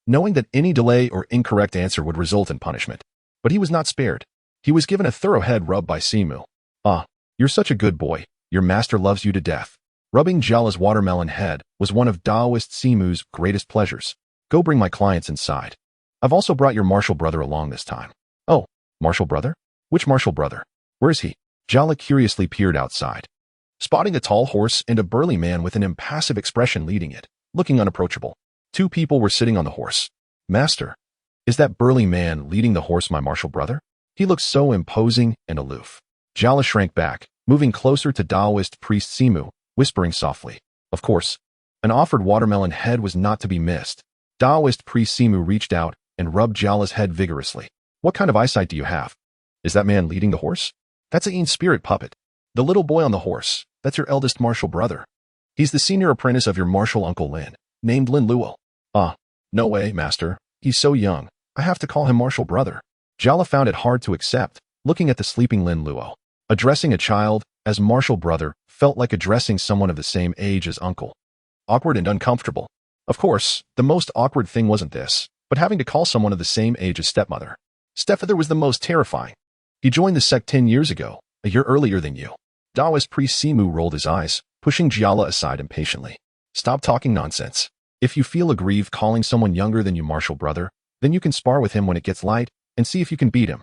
knowing that any delay or incorrect answer would result in punishment. But he was not spared. He was given a thorough head rub by Simu. Ah, you're such a good boy. Your master loves you to death. Rubbing Jiala's watermelon head was one of Taoist Simu's greatest pleasures. Go bring my clients inside. I've also brought your martial brother along this time. Oh, martial brother? Which martial brother? Where is he? Jiala curiously peered outside, spotting a tall horse and a burly man with an impassive expression leading it, looking unapproachable. 2 people were sitting on the horse. Master, is that burly man leading the horse my martial brother? He looks so imposing and aloof. Jiala shrank back, moving closer to Taoist priest Simu, whispering softly. Of course, an offered watermelon head was not to be missed. Taoist priest Simu reached out and rubbed Jiala's head vigorously. What kind of eyesight do you have? Is that man leading the horse? That's a spirit puppet. The little boy on the horse, that's your eldest martial brother. He's the senior apprentice of your martial uncle Lin, named Lin Luo. Ah, no way, master. He's so young. I have to call him martial brother. Jiala found it hard to accept, looking at the sleeping Lin Luo. Addressing a child as martial brother felt like addressing someone of the same age as uncle. Awkward and uncomfortable. Of course, the most awkward thing wasn't this, but having to call someone of the same age as stepmother. Stepfather was the most terrifying. He joined the sect 10 years ago, a year earlier than you. Taoist priest Simu rolled his eyes, pushing Jiala aside impatiently. Stop talking nonsense. If you feel aggrieved calling someone younger than you martial brother, then you can spar with him when it gets light and see if you can beat him.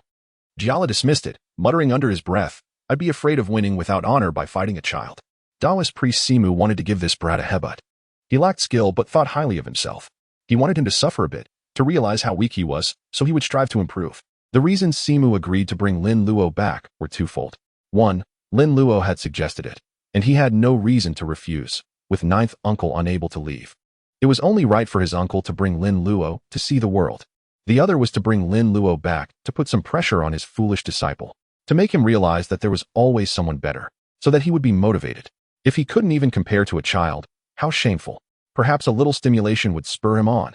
Jiala dismissed it, muttering under his breath, I'd be afraid of winning without honor by fighting a child. Taoist priest Simu wanted to give this brat a headbutt. He lacked skill but thought highly of himself. He wanted him to suffer a bit, to realize how weak he was, so he would strive to improve. The reasons Simu agreed to bring Lin Luo back were twofold. 1. Lin Luo had suggested it, and he had no reason to refuse, with 9th uncle unable to leave. It was only right for his uncle to bring Lin Luo to see the world. The other was to bring Lin Luo back to put some pressure on his foolish disciple, to make him realize that there was always someone better, so that he would be motivated. If he couldn't even compare to a child, how shameful. Perhaps a little stimulation would spur him on.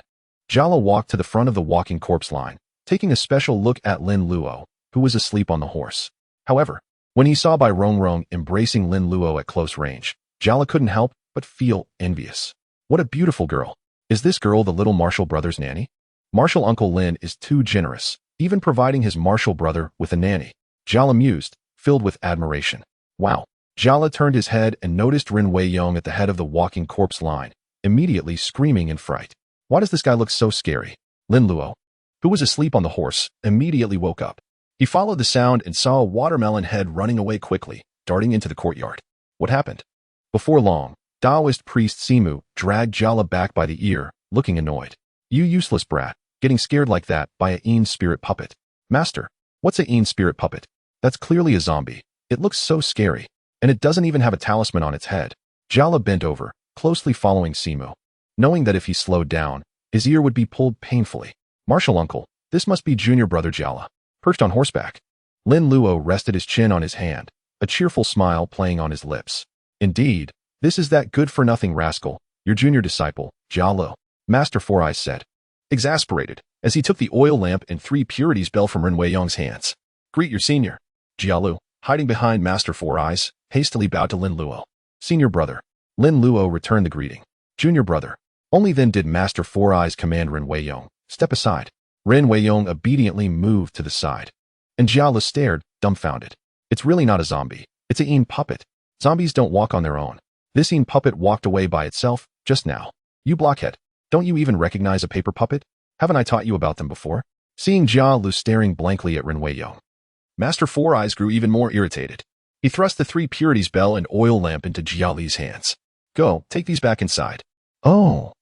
Jiala walked to the front of the walking corpse line, taking a special look at Lin Luo, who was asleep on the horse. However, when he saw Bai Rongrong embracing Lin Luo at close range, Jiala couldn't help but feel envious. What a beautiful girl. Is this girl the little martial brother's nanny? Martial Uncle Lin is too generous, even providing his martial brother with a nanny. Jiala mused, filled with admiration. Wow. Jiala turned his head and noticed Ren Weiyong at the head of the walking corpse line, immediately screaming in fright. Why does this guy look so scary? Lin Luo, who was asleep on the horse, immediately woke up. He followed the sound and saw a watermelon head running away quickly, darting into the courtyard. What happened? Before long, Taoist priest Simu dragged Jiala back by the ear, looking annoyed. You useless brat, getting scared like that by a Qian spirit puppet. Master, what's a Qian spirit puppet? That's clearly a zombie. It looks so scary. And it doesn't even have a talisman on its head. Jiala bent over, closely following Simu. Knowing that if he slowed down, his ear would be pulled painfully. Martial uncle, this must be junior brother Jiala, perched on horseback. Lin Luo rested his chin on his hand, a cheerful smile playing on his lips. Indeed, this is that good-for-nothing rascal, your junior disciple, Jialo, Master Four Eyes said, exasperated, as he took the oil lamp and 3 purities bell from Ren Weiyong's hands. Greet your senior. Jialu, hiding behind Master Four Eyes, hastily bowed to Lin Luo. Senior brother. Lin Luo returned the greeting. Junior brother. Only then did Master Four Eyes command Ren Weiyong, step aside. Ren Weiyong obediently moved to the side. And Jiala stared, dumbfounded. It's really not a zombie. It's a Qian puppet. Zombies don't walk on their own. This Qian puppet walked away by itself, just now. You blockhead. Don't you even recognize a paper puppet? Haven't I taught you about them before? Seeing Jialu staring blankly at Ren Weiyong, Master Four Eyes grew even more irritated. He thrust the 3 purities bell and oil lamp into Jiali's hands. Go, take these back inside. Oh.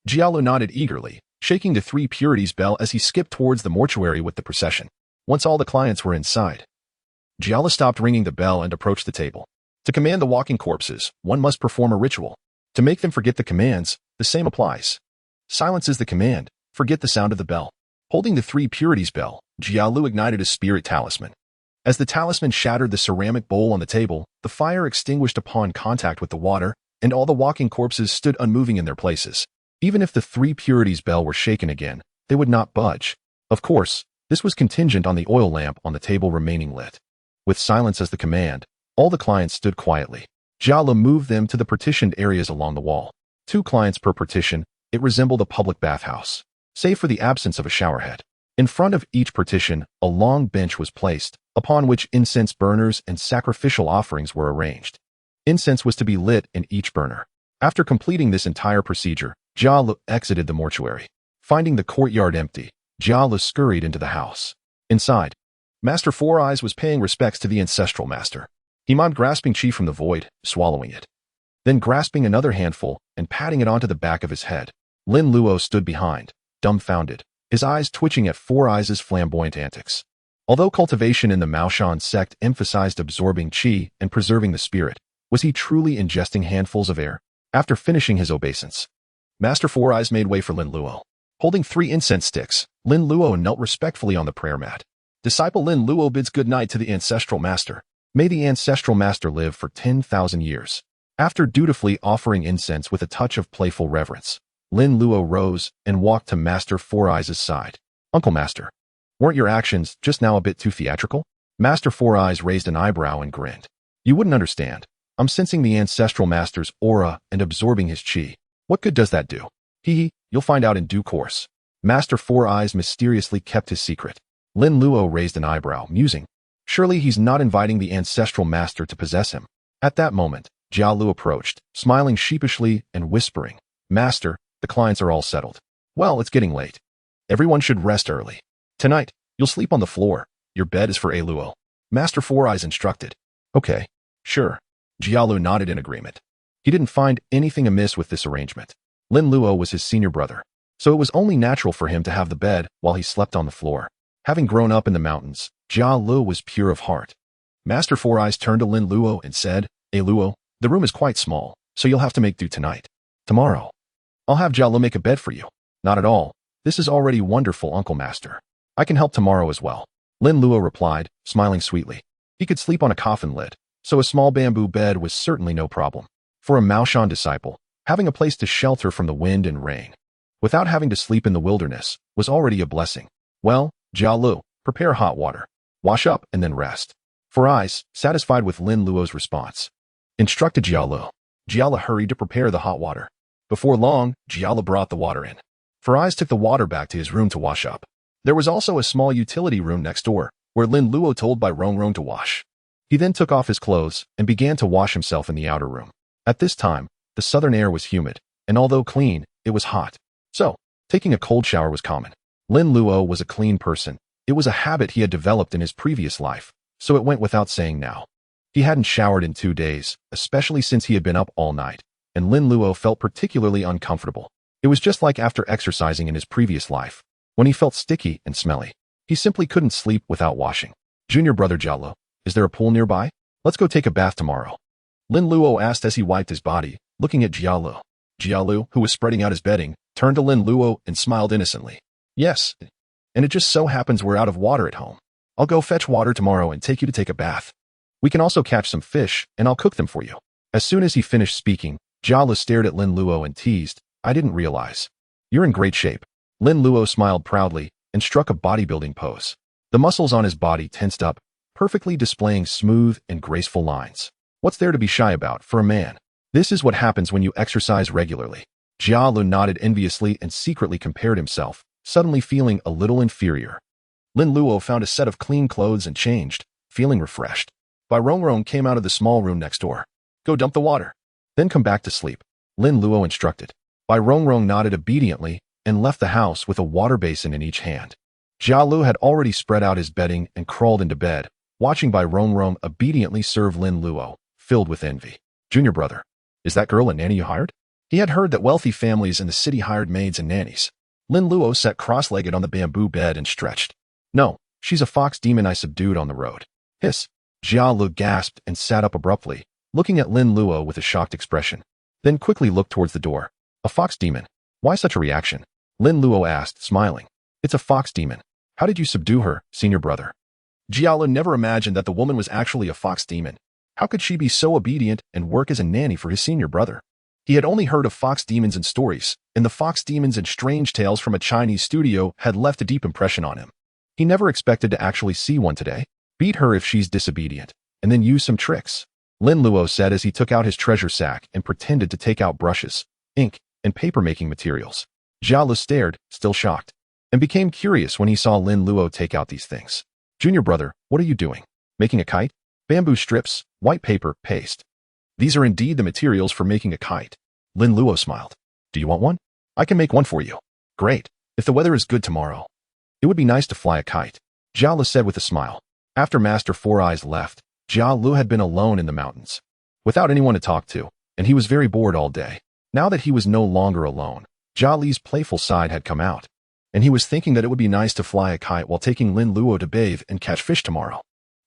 Jialu nodded eagerly, shaking the 3 purities bell as he skipped towards the mortuary with the procession. Once all the clients were inside, Jiala stopped ringing the bell and approached the table. To command the walking corpses, one must perform a ritual. To make them forget the commands, the same applies. Silence is the command, forget the sound of the bell. Holding the 3 purities bell, Jialu ignited a spirit talisman. As the talisman shattered the ceramic bowl on the table, the fire extinguished upon contact with the water, and all the walking corpses stood unmoving in their places. Even if the 3 purities bell were shaken again, they would not budge. Of course, this was contingent on the oil lamp on the table remaining lit. With silence as the command, all the clients stood quietly. Jiala moved them to the partitioned areas along the wall. 2 clients per partition, it resembled a public bathhouse, save for the absence of a showerhead. In front of each partition, a long bench was placed, upon which incense burners and sacrificial offerings were arranged. Incense was to be lit in each burner. After completing this entire procedure, Jialu exited the mortuary. Finding the courtyard empty, Jialu scurried into the house. Inside, Master Four Eyes was paying respects to the ancestral master. He mimmed grasping chi from the void, swallowing it. Then grasping another handful and patting it onto the back of his head. Lin Luo stood behind, dumbfounded, his eyes twitching at Four Eyes' flamboyant antics. Although cultivation in the Maoshan sect emphasized absorbing chi and preserving the spirit, was he truly ingesting handfuls of air? After finishing his obeisance, Master Four Eyes made way for Lin Luo. Holding 3 incense sticks, Lin Luo knelt respectfully on the prayer mat. Disciple Lin Luo bids good night to the ancestral master. May the ancestral master live for 10,000 years. After dutifully offering incense with a touch of playful reverence, Lin Luo rose and walked to Master Four Eyes' side. Uncle Master, weren't your actions just now a bit too theatrical? Master Four Eyes raised an eyebrow and grinned. You wouldn't understand. I'm sensing the ancestral master's aura and absorbing his chi. What good does that do? Hee, you'll find out in due course. Master Four Eyes mysteriously kept his secret. Lin Luo raised an eyebrow, musing. Surely he's not inviting the ancestral master to possess him. At that moment, Jialu approached, smiling sheepishly and whispering, Master, the clients are all settled. Well, it's getting late. Everyone should rest early. Tonight, you'll sleep on the floor. Your bed is for A Luo. Master Four Eyes instructed. Okay, sure. Jialu nodded in agreement. He didn't find anything amiss with this arrangement. Lin Luo was his senior brother, so it was only natural for him to have the bed while he slept on the floor. Having grown up in the mountains, Jialu was pure of heart. Master Four Eyes turned to Lin Luo and said, A Luo, the room is quite small, so you'll have to make do tonight. Tomorrow, I'll have Jialu make a bed for you. Not at all. This is already wonderful, Uncle Master. I can help tomorrow as well. Lin Luo replied, smiling sweetly. He could sleep on a coffin lid, so a small bamboo bed was certainly no problem. For a Maoshan disciple, having a place to shelter from the wind and rain, without having to sleep in the wilderness, was already a blessing. Well, Jialu, prepare hot water. Wash up and then rest. Four Eyes, satisfied with Lin Luo's response, instructed Jialu. Jialu hurried to prepare the hot water. Before long, Jialu brought the water in. Four Eyes took the water back to his room to wash up. There was also a small utility room next door, where Lin Luo told Bai Rong to wash. He then took off his clothes and began to wash himself in the outer room. At this time, the southern air was humid, and although clean, it was hot. So, taking a cold shower was common. Lin Luo was a clean person. It was a habit he had developed in his previous life, so it went without saying now. He hadn't showered in 2 days, especially since he had been up all night, and Lin Luo felt particularly uncomfortable. It was just like after exercising in his previous life, when he felt sticky and smelly. He simply couldn't sleep without washing. Junior brother Jiao, is there a pool nearby? Let's go take a bath tomorrow. Lin Luo asked as he wiped his body, looking at Jiao. Jiao, who was spreading out his bedding, turned to Lin Luo and smiled innocently. Yes, and it just so happens we're out of water at home. I'll go fetch water tomorrow and take you to take a bath. We can also catch some fish, and I'll cook them for you. As soon as he finished speaking, Jiao stared at Lin Luo and teased, I didn't realize. You're in great shape. Lin Luo smiled proudly and struck a bodybuilding pose. The muscles on his body tensed up, perfectly displaying smooth and graceful lines. What's there to be shy about for a man? This is what happens when you exercise regularly. Jiao nodded enviously and secretly compared himself, suddenly feeling a little inferior. Lin Luo found a set of clean clothes and changed, feeling refreshed. Bai Rongrong came out of the small room next door. Go dump the water. Then come back to sleep, Lin Luo instructed. Bai Rongrong nodded obediently and left the house with a water basin in each hand. Jiao had already spread out his bedding and crawled into bed, watching Bai Rongrong obediently serve Lin Luo, filled with envy. Junior brother, is that girl a nanny you hired? He had heard that wealthy families in the city hired maids and nannies. Lin Luo sat cross-legged on the bamboo bed and stretched. No, she's a fox demon I subdued on the road. Hiss. Jiao gasped and sat up abruptly, looking at Lin Luo with a shocked expression. Then quickly looked towards the door. A fox demon? Why such a reaction? Lin Luo asked, smiling. It's a fox demon. How did you subdue her, senior brother? Jiao never imagined that the woman was actually a fox demon. How could she be so obedient and work as a nanny for his senior brother? He had only heard of fox demons in stories, and the fox demons and strange tales from a Chinese studio had left a deep impression on him. He never expected to actually see one today. Beat her if she's disobedient, and then use some tricks, Lin Luo said as he took out his treasure sack and pretended to take out brushes, ink, and paper-making materials. Jiao stared, still shocked, and became curious when he saw Lin Luo take out these things. Junior brother, what are you doing? Making a kite? Bamboo strips, white paper, paste. These are indeed the materials for making a kite. Lin Luo smiled. Do you want one? I can make one for you. Great. If the weather is good tomorrow. It would be nice to fly a kite, Jiao said with a smile. After Master Four Eyes left, Jiao had been alone in the mountains, without anyone to talk to, and he was very bored all day. Now that he was no longer alone, Jiao's playful side had come out, and he was thinking that it would be nice to fly a kite while taking Lin Luo to bathe and catch fish tomorrow.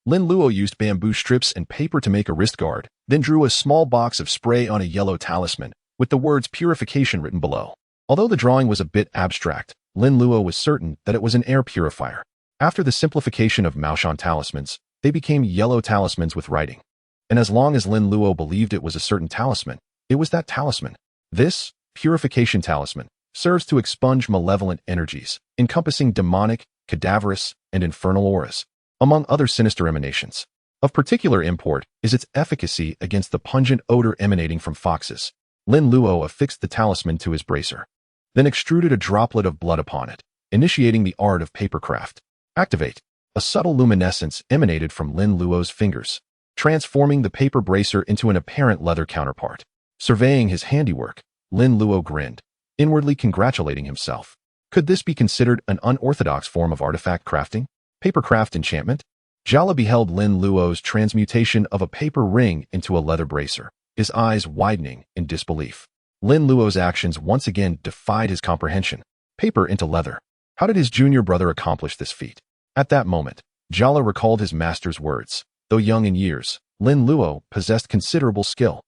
Lin Luo used bamboo strips and paper to make a wrist guard, then drew a small box of spray on a yellow talisman, with the words purification written below. Although the drawing was a bit abstract, Lin Luo was certain that it was an air purifier. After the simplification of Tongtian Talismans, they became yellow talismans with writing. And as long as Lin Luo believed it was a certain talisman, it was that talisman. This, purification talisman, serves to expunge malevolent energies, encompassing demonic, cadaverous, and infernal auras, among other sinister emanations. Of particular import is its efficacy against the pungent odor emanating from foxes. Lin Luo affixed the talisman to his bracer, then extruded a droplet of blood upon it, initiating the art of papercraft. Activate. A subtle luminescence emanated from Lin Luo's fingers, transforming the paper bracer into an apparent leather counterpart. Surveying his handiwork, Lin Luo grinned, inwardly congratulating himself. Could this be considered an unorthodox form of artifact crafting? Papercraft enchantment? Jiao beheld Lin Luo's transmutation of a paper ring into a leather bracer, his eyes widening in disbelief. Lin Luo's actions once again defied his comprehension. Paper into leather. How did his junior brother accomplish this feat? At that moment, Jiao recalled his master's words. Though young in years, Lin Luo possessed considerable skill.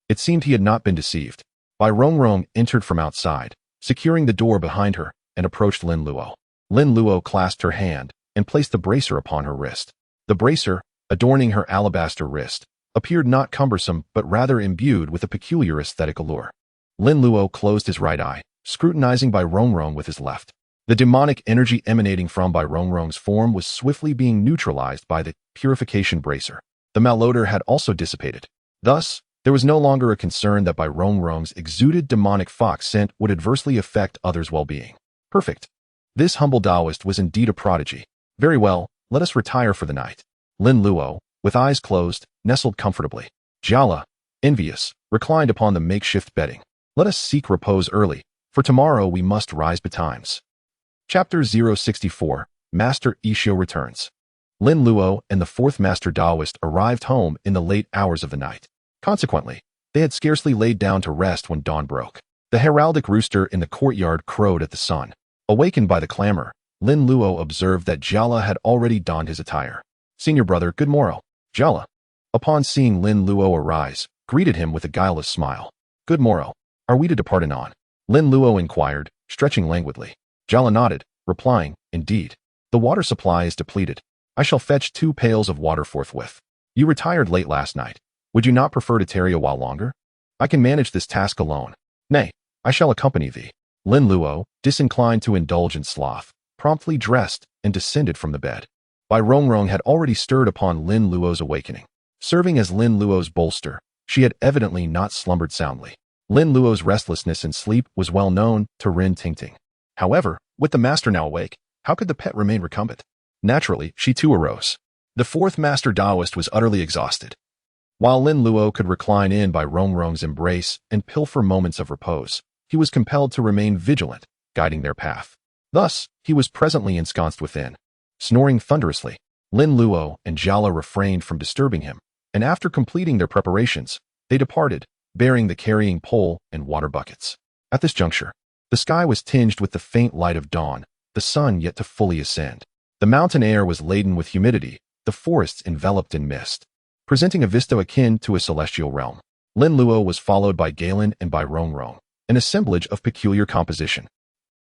It seemed he had not been deceived. Bai Rongrong entered from outside, securing the door behind her, and approached Lin Luo. Lin Luo clasped her hand and placed the bracer upon her wrist. The bracer, adorning her alabaster wrist, appeared not cumbersome but rather imbued with a peculiar aesthetic allure. Lin Luo closed his right eye, scrutinizing Bai Rongrong with his left. The demonic energy emanating from Bai Rongrong's form was swiftly being neutralized by the purification bracer. The malodor had also dissipated. Thus, there was no longer a concern that Bai Rongrong's exuded demonic fox scent would adversely affect others' well-being. Perfect. This humble Taoist was indeed a prodigy. Very well, let us retire for the night. Lin Luo, with eyes closed, nestled comfortably. Jiao, envious, reclined upon the makeshift bedding. Let us seek repose early, for tomorrow we must rise betimes. Chapter 064, Master Ikkyu returns. Lin Luo and the fourth Master Taoist arrived home in the late hours of the night. Consequently, they had scarcely laid down to rest when dawn broke. The heraldic rooster in the courtyard crowed at the sun. Awakened by the clamor, Lin Luo observed that Jiala had already donned his attire. "Senior brother, good morrow." Jiala, upon seeing Lin Luo arise, greeted him with a guileless smile. "Good morrow. Are we to depart anon?" Lin Luo inquired, stretching languidly. Jiala nodded, replying, "Indeed. The water supply is depleted. I shall fetch 2 pails of water forthwith. You retired late last night. Would you not prefer to tarry a while longer? I can manage this task alone. Nay, I shall accompany thee." Lin Luo, disinclined to indulge in sloth, promptly dressed and descended from the bed. Bai Rongrong had already stirred upon Lin Luo's awakening. Serving as Lin Luo's bolster, she had evidently not slumbered soundly. Lin Luo's restlessness in sleep was well known to Rin Tingting. However, with the master now awake, how could the pet remain recumbent? Naturally, she too arose. The fourth Master Taoist was utterly exhausted. While Lin Luo could recline in Bai Rongrong's embrace and pilfer moments of repose, he was compelled to remain vigilant, guiding their path. Thus, he was presently ensconced within. Snoring thunderously, Lin Luo and Jiala refrained from disturbing him, and after completing their preparations, they departed, bearing the carrying pole and water buckets. At this juncture, the sky was tinged with the faint light of dawn, the sun yet to fully ascend. The mountain air was laden with humidity, the forests enveloped in mist, presenting a vista akin to a celestial realm. Lin Luo was followed by Galen and Bai Rongrong, an assemblage of peculiar composition.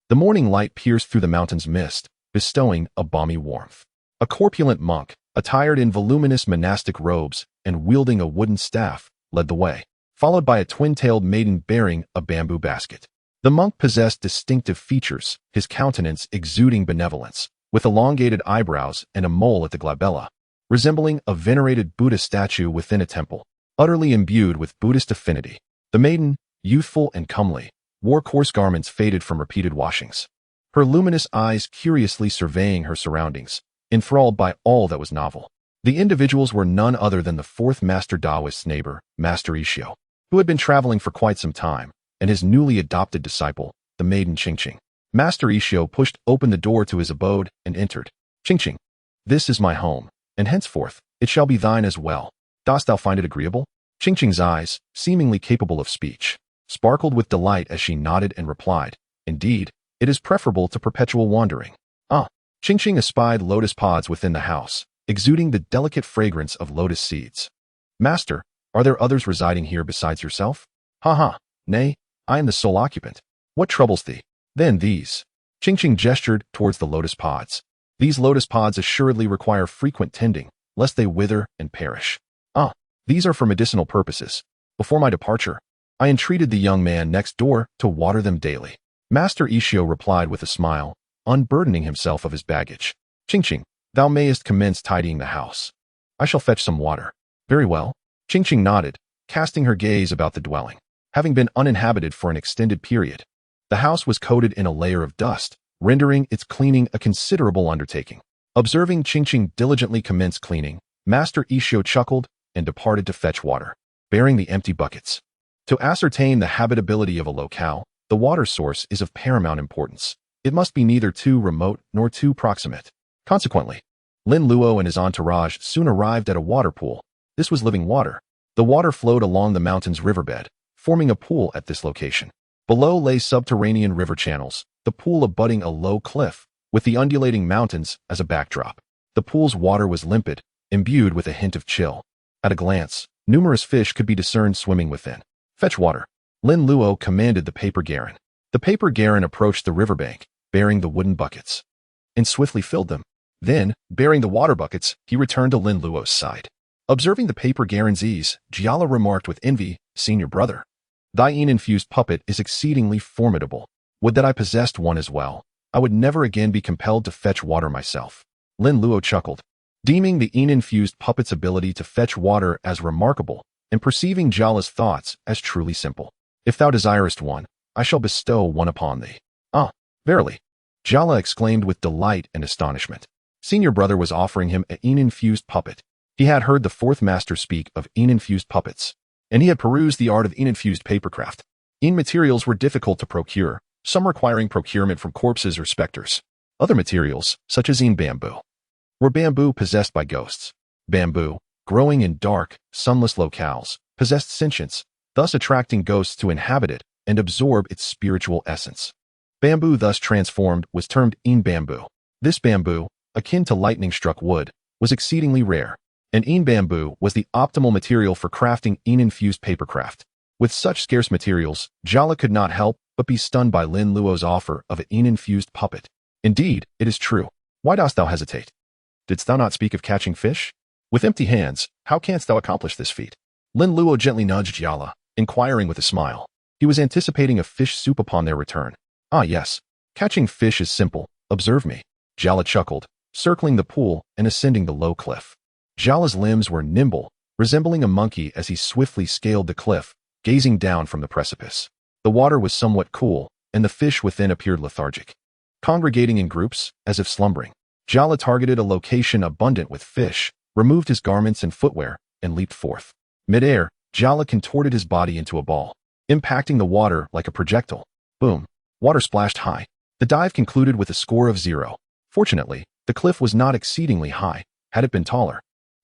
The morning light pierced through the mountain's mist, bestowing a balmy warmth. A corpulent monk, attired in voluminous monastic robes and wielding a wooden staff, led the way, followed by a twin-tailed maiden bearing a bamboo basket. The monk possessed distinctive features, his countenance exuding benevolence, with elongated eyebrows and a mole at the glabella, resembling a venerated Buddha statue within a temple, utterly imbued with Buddhist affinity. The maiden, youthful and comely, wore coarse garments faded from repeated washings, her luminous eyes curiously surveying her surroundings, enthralled by all that was novel. The individuals were none other than the fourth Master Taoist's neighbor, Master Ikkyu, who had been traveling for quite some time, and his newly adopted disciple, the maiden Qingqing. Master Ikkyu pushed open the door to his abode and entered. "Qingqing, this is my home, and henceforth it shall be thine as well. Dost thou find it agreeable?" Qingqing's eyes, seemingly capable of speech, sparkled with delight as she nodded and replied, "Indeed, it is preferable to perpetual wandering." Qingqing espied lotus pods within the house, exuding the delicate fragrance of lotus seeds. "Master, are there others residing here besides yourself?" "Ha. Nay, I am the sole occupant. What troubles thee?" "Then these." Qingqing gestured towards the lotus pods. "These lotus pods assuredly require frequent tending, lest they wither and perish." These are for medicinal purposes. Before my departure, I entreated the young man next door to water them daily." Master Ikkyu replied with a smile, unburdening himself of his baggage. "Qingqing, thou mayest commence tidying the house. I shall fetch some water." "Very well." Qingqing nodded, casting her gaze about the dwelling. Having been uninhabited for an extended period, the house was coated in a layer of dust, rendering its cleaning a considerable undertaking. Observing Qingqing diligently commence cleaning, Master Ikkyu chuckled and departed to fetch water, bearing the empty buckets. To ascertain the habitability of a locale, the water source is of paramount importance. It must be neither too remote nor too proximate. Consequently, Lin Luo and his entourage soon arrived at a water pool. This was living water. The water flowed along the mountain's riverbed, forming a pool at this location. Below lay subterranean river channels, the pool abutting a low cliff, with the undulating mountains as a backdrop. The pool's water was limpid, imbued with a hint of chill. At a glance, numerous fish could be discerned swimming within. "Fetch water." Lin Luo commanded the paper garron. The paper garron approached the riverbank, bearing the wooden buckets, and swiftly filled them. Then, bearing the water buckets, he returned to Lin Luo's side. Observing the paper garron's ease, Jiala remarked with envy, "Senior brother, thy yin-infused puppet is exceedingly formidable. Would that I possessed one as well. I would never again be compelled to fetch water myself." Lin Luo chuckled, deeming the yin-infused puppet's ability to fetch water as remarkable, and perceiving Jiala's thoughts as truly simple. "If thou desirest one, I shall bestow one upon thee." Verily," Jiala exclaimed with delight and astonishment. Senior brother was offering him a yin-infused puppet. He had heard the fourth master speak of yin-infused puppets, and he had perused the art of yin-infused papercraft. Yin materials were difficult to procure, some requiring procurement from corpses or specters. Other materials, such as Yin bamboo, were bamboo possessed by ghosts. Bamboo, growing in dark, sunless locales, possessed sentience, thus attracting ghosts to inhabit it and absorb its spiritual essence. Bamboo thus transformed was termed Yin bamboo. This bamboo, akin to lightning-struck wood, was exceedingly rare, and Yin bamboo was the optimal material for crafting Yin-infused papercraft. With such scarce materials, Jala could not help but be stunned by Lin Luo's offer of an Yin-infused puppet. Indeed, it is true. Why dost thou hesitate? Didst thou not speak of catching fish? With empty hands, how canst thou accomplish this feat? Lin Luo gently nudged Jala, inquiring with a smile. He was anticipating a fish soup upon their return. Ah yes, catching fish is simple, observe me. Jala chuckled, circling the pool and ascending the low cliff. Jala's limbs were nimble, resembling a monkey as he swiftly scaled the cliff, gazing down from the precipice. The water was somewhat cool, and the fish within appeared lethargic. Congregating in groups, as if slumbering, Jala targeted a location abundant with fish, removed his garments and footwear, and leaped forth. Mid-air, Jala contorted his body into a ball, impacting the water like a projectile. Boom. Water splashed high. The dive concluded with a score of 0. Fortunately, the cliff was not exceedingly high. Had it been taller,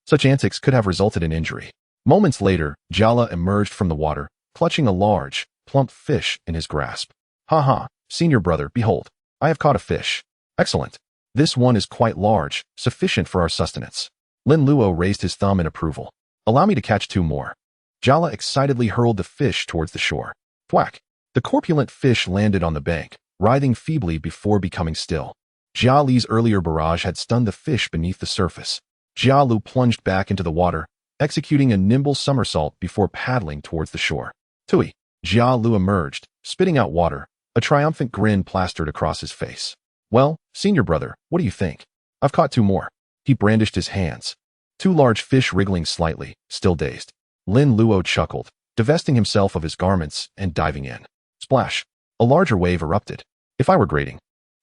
such antics could have resulted in injury. Moments later, Jala emerged from the water, clutching a large, plump fish in his grasp. Ha ha, senior brother, behold, I have caught a fish. Excellent. This one is quite large, sufficient for our sustenance. Lin Luo raised his thumb in approval. Allow me to catch 2 more. Jala excitedly hurled the fish towards the shore. Thwack! The corpulent fish landed on the bank, writhing feebly before becoming still. Jia Li's earlier barrage had stunned the fish beneath the surface. Jia Lu plunged back into the water, executing a nimble somersault before paddling towards the shore. Tui! Jia Lu emerged, spitting out water, a triumphant grin plastered across his face. Well, senior brother, what do you think? I've caught 2 more. He brandished his hands. 2 large fish wriggling slightly, still dazed. Lin Luo chuckled, divesting himself of his garments and diving in. Splash! A larger wave erupted. If I were grading,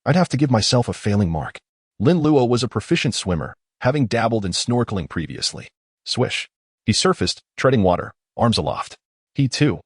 I'd have to give myself a failing mark. Lin Luo was a proficient swimmer, having dabbled in snorkeling previously. Swish! He surfaced, treading water, arms aloft. He, too,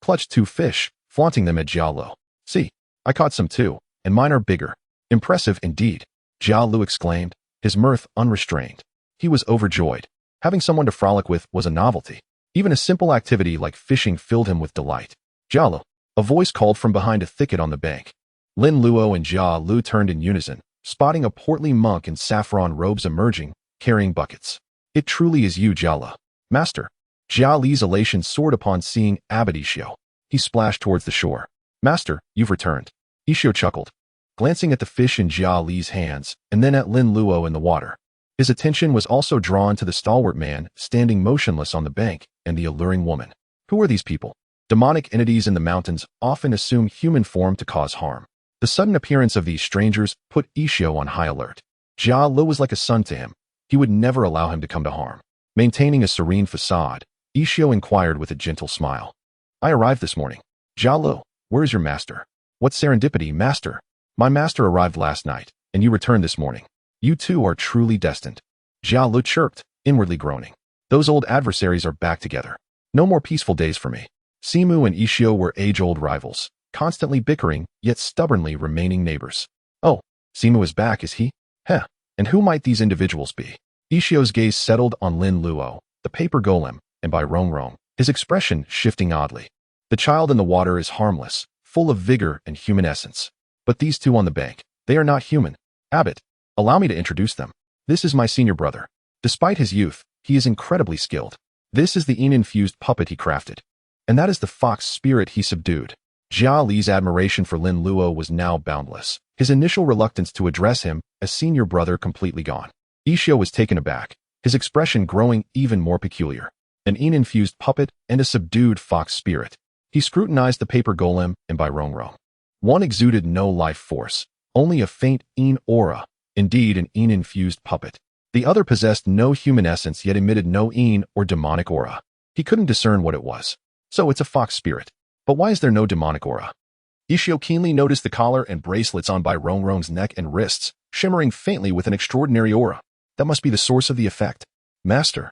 clutched 2 fish, flaunting them at Jia Lu. See, I caught some too, and mine are bigger. Impressive indeed, Jia Lu exclaimed, his mirth unrestrained. He was overjoyed. Having someone to frolic with was a novelty. Even a simple activity like fishing filled him with delight. Jia Lu! A voice called from behind a thicket on the bank. Lin Luo and Jia Lu turned in unison, spotting a portly monk in saffron robes emerging, carrying buckets. It truly is you, Jia Lu. Master. Jia Li's elation soared upon seeing Abbot Ikkyu. He splashed towards the shore. Master, you've returned. Ikkyu chuckled, glancing at the fish in Jia Li's hands, and then at Lin Luo in the water. His attention was also drawn to the stalwart man standing motionless on the bank and the alluring woman. Who are these people? Demonic entities in the mountains often assume human form to cause harm. The sudden appearance of these strangers put Ikkyu on high alert. Jia Lu was like a son to him. He would never allow him to come to harm. Maintaining a serene facade, Ikkyu inquired with a gentle smile. I arrived this morning. Jia Lu, where is your master? What serendipity, master? My master arrived last night, and you returned this morning. You two are truly destined. Jia Lu chirped, inwardly groaning. Those old adversaries are back together. No more peaceful days for me. Simu and Ikkyu were age-old rivals, constantly bickering, yet stubbornly remaining neighbors. Oh, Simu is back, is he? Heh, and who might these individuals be? Ikkyu's gaze settled on Lin Luo, the paper golem, and by Rong, his expression shifting oddly. The child in the water is harmless, full of vigor and human essence. But these 2 on the bank, they are not human. Abbot, allow me to introduce them. This is my senior brother. Despite his youth, he is incredibly skilled. This is the Yin-infused puppet he crafted. And that is the fox spirit he subdued. Jia Li's admiration for Lin Luo was now boundless, his initial reluctance to address him as senior brother completely gone. Ikkyu was taken aback, his expression growing even more peculiar. An Yin-infused puppet and a subdued fox spirit. He scrutinized the paper golem and by Rong. One exuded no life force, only a faint Yin aura, indeed an Yin-infused puppet. The other possessed no human essence yet emitted no Yin or demonic aura. He couldn't discern what it was. So it's a fox spirit. But why is there no demonic aura? Ikkyu keenly noticed the collar and bracelets on by Rong's neck and wrists, shimmering faintly with an extraordinary aura. That must be the source of the effect. Master,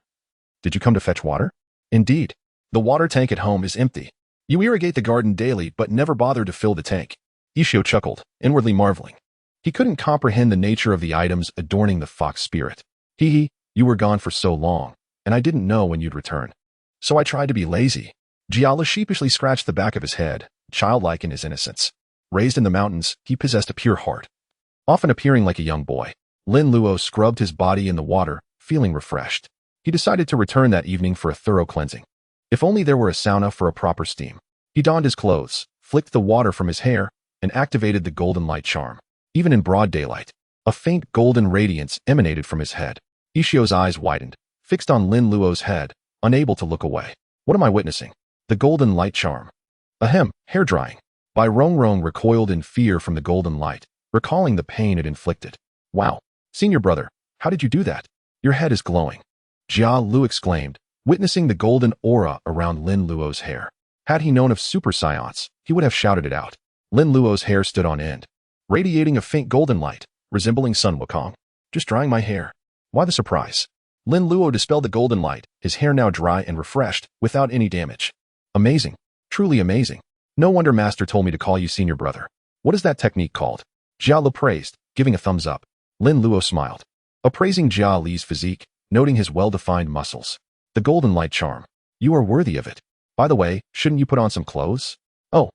did you come to fetch water? Indeed. The water tank at home is empty. You irrigate the garden daily but never bother to fill the tank. Ikkyu chuckled, inwardly marveling. He couldn't comprehend the nature of the items adorning the fox spirit. Hee, you were gone for so long, and I didn't know when you'd return. So I tried to be lazy. Jiao sheepishly scratched the back of his head, childlike in his innocence. Raised in the mountains, he possessed a pure heart. Often appearing like a young boy, Lin Luo scrubbed his body in the water, feeling refreshed. He decided to return that evening for a thorough cleansing. If only there were a sauna for a proper steam. He donned his clothes, flicked the water from his hair, and activated the golden light charm. Even in broad daylight, a faint golden radiance emanated from his head. Ikkyu's eyes widened, fixed on Lin Luo's head, unable to look away. What am I witnessing? The golden light charm. Ahem, hair drying. Bai Rongrong recoiled in fear from the golden light, recalling the pain it inflicted. Wow, senior brother, how did you do that? Your head is glowing. Jia Lu exclaimed, witnessing the golden aura around Lin Luo's hair. Had he known of super science, he would have shouted it out. Lin Luo's hair stood on end, radiating a faint golden light, resembling Sun Wukong. Just drying my hair. Why the surprise? Lin Luo dispelled the golden light, his hair now dry and refreshed, without any damage. Amazing. Truly amazing. No wonder Master told me to call you senior brother. What is that technique called? Jia Lu praised, giving a thumbs up. Lin Luo smiled, appraising Jia Li's physique, noting his well-defined muscles. The golden light charm. You are worthy of it. By the way, shouldn't you put on some clothes? Oh,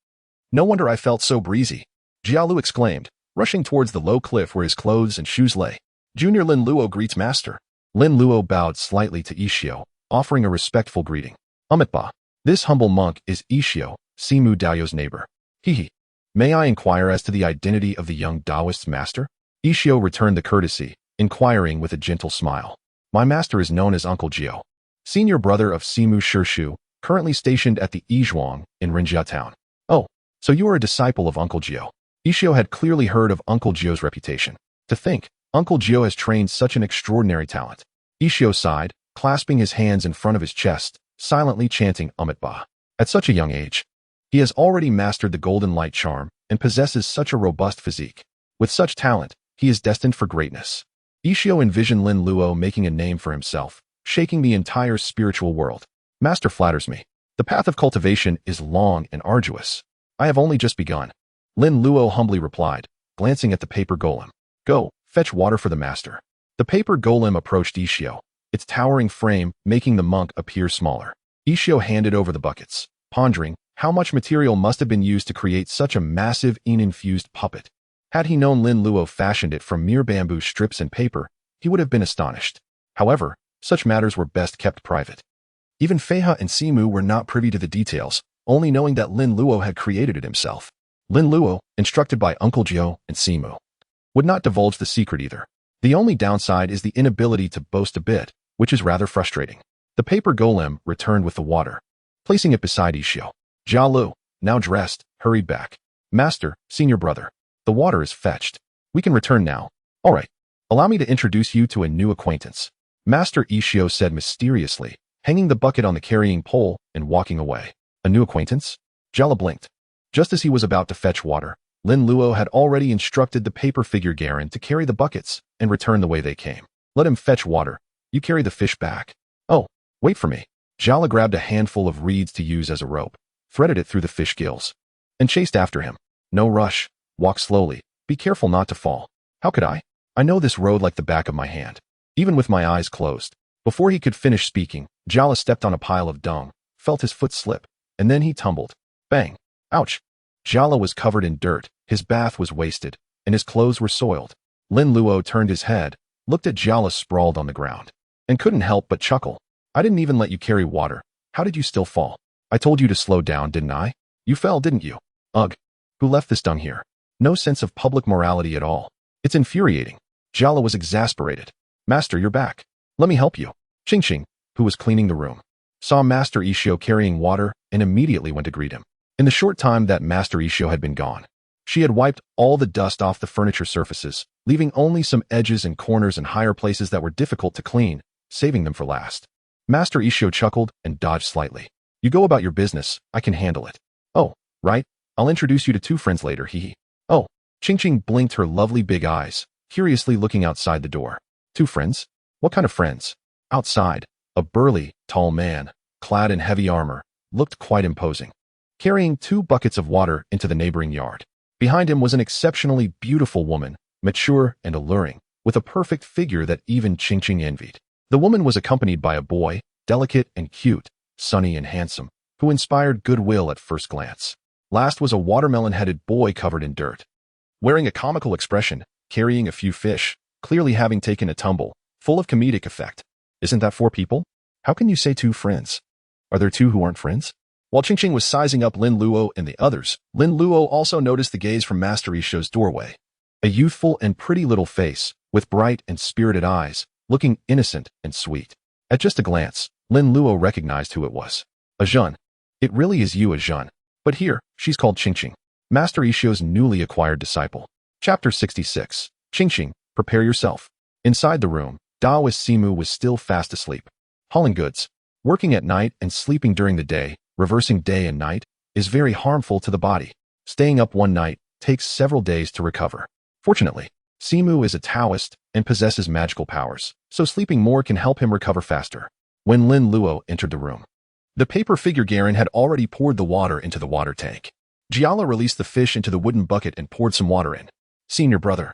no wonder I felt so breezy. Jia Lu exclaimed, rushing towards the low cliff where his clothes and shoes lay. Junior Lin Luo greets Master. Lin Luo bowed slightly to Ikkyu, offering a respectful greeting. Amitba. This humble monk is Ikkyu, Simu Dao's neighbor. Hee. May I inquire as to the identity of the young Taoist's master? Ikkyu returned the courtesy, inquiring with a gentle smile. My master is known as Uncle Jiu, senior brother of Simu Shishu, currently stationed at the Yizhuang in Rinjia town. Oh, so you are a disciple of Uncle Jiu. Ikkyu had clearly heard of Uncle Jiu's reputation. To think, Uncle Jiu has trained such an extraordinary talent. Ikkyu sighed, clasping his hands in front of his chest, silently chanting Amitba. At such a young age, he has already mastered the golden light charm and possesses such a robust physique. With such talent, he is destined for greatness. Ikkyu envisioned Lin Luo making a name for himself, shaking the entire spiritual world. Master flatters me. The path of cultivation is long and arduous. I have only just begun. Lin Luo humbly replied, glancing at the paper golem. Go, fetch water for the master. The paper golem approached Ikkyu, its towering frame making the monk appear smaller. Ikkyu handed over the buckets, pondering how much material must have been used to create such a massive yin-infused puppet. Had he known Lin Luo fashioned it from mere bamboo strips and paper, he would have been astonished. However, such matters were best kept private. Even Feihe and Simu were not privy to the details, only knowing that Lin Luo had created it himself. Lin Luo, instructed by Uncle Jiu and Simu, would not divulge the secret either. The only downside is the inability to boast a bit, which is rather frustrating. The paper golem returned with the water, placing it beside Ikkyu. Jia Lu, now dressed, hurried back. Master, senior brother, the water is fetched. We can return now. All right. Allow me to introduce you to a new acquaintance. Master Ikkyu said mysteriously, hanging the bucket on the carrying pole and walking away. A new acquaintance? Jia Lu blinked. Just as he was about to fetch water, Lin Luo had already instructed the paper figure Garen to carry the buckets and return the way they came. Let him fetch water. You carry the fish back. Oh, wait for me. Jia Lu grabbed a handful of reeds to use as a rope, threaded it through the fish gills, and chased after him. No rush. Walk slowly. Be careful not to fall. How could I? I know this road like the back of my hand, even with my eyes closed. Before he could finish speaking, Jia Lu stepped on a pile of dung, felt his foot slip, and then he tumbled. Bang! Ouch! Jia Lu was covered in dirt, his bath was wasted, and his clothes were soiled. Lin Luo turned his head, looked at Jia Lu sprawled on the ground, and couldn't help but chuckle. I didn't even let you carry water. How did you still fall? I told you to slow down, didn't I? You fell, didn't you? Ugh. Who left this dung here? No sense of public morality at all. It's infuriating. Jia Lu was exasperated. Master, you're back. Let me help you. Qing, who was cleaning the room, saw Master Ikkyu carrying water and immediately went to greet him. In the short time that Master Ikkyu had been gone, she had wiped all the dust off the furniture surfaces, leaving only some edges and corners and higher places that were difficult to clean, saving them for last. Master Ikkyu chuckled and dodged slightly. You go about your business, I can handle it. Oh, right, I'll introduce you to two friends later, hee. Oh, Qing blinked her lovely big eyes, curiously looking outside the door. Two friends? What kind of friends? Outside, a burly, tall man, clad in heavy armor, looked quite imposing. carrying 2 buckets of water into the neighboring yard. Behind him was an exceptionally beautiful woman, mature and alluring, with a perfect figure that even Qing envied. The woman was accompanied by a boy, delicate and cute, sunny and handsome, who inspired goodwill at first glance. Last was a watermelon-headed boy covered in dirt, wearing a comical expression, carrying a few fish, clearly having taken a tumble, full of comedic effect. Isn't that 4 people? How can you say 2 friends? Are there 2 who aren't friends? While Qing was sizing up Lin Luo and the others, Lin Luo also noticed the gaze from Master Issho's doorway. A youthful and pretty little face, with bright and spirited eyes, looking innocent and sweet. At just a glance, Lin Luo recognized who it was. Ajun. It really is you, Ajun. But here, she's called Qing, Master Issho's newly acquired disciple. Chapter 66. Qing, prepare yourself. Inside the room, Taoist Simu was still fast asleep. Hauling goods, working at night and sleeping during the day, reversing day and night, is very harmful to the body. Staying up one night takes several days to recover. Fortunately, Simu is a Taoist and possesses magical powers, so sleeping more can help him recover faster. When Lin Luo entered the room, the paper figure Garen had already poured the water into the water tank. Jiala released the fish into the wooden bucket and poured some water in. Senior brother.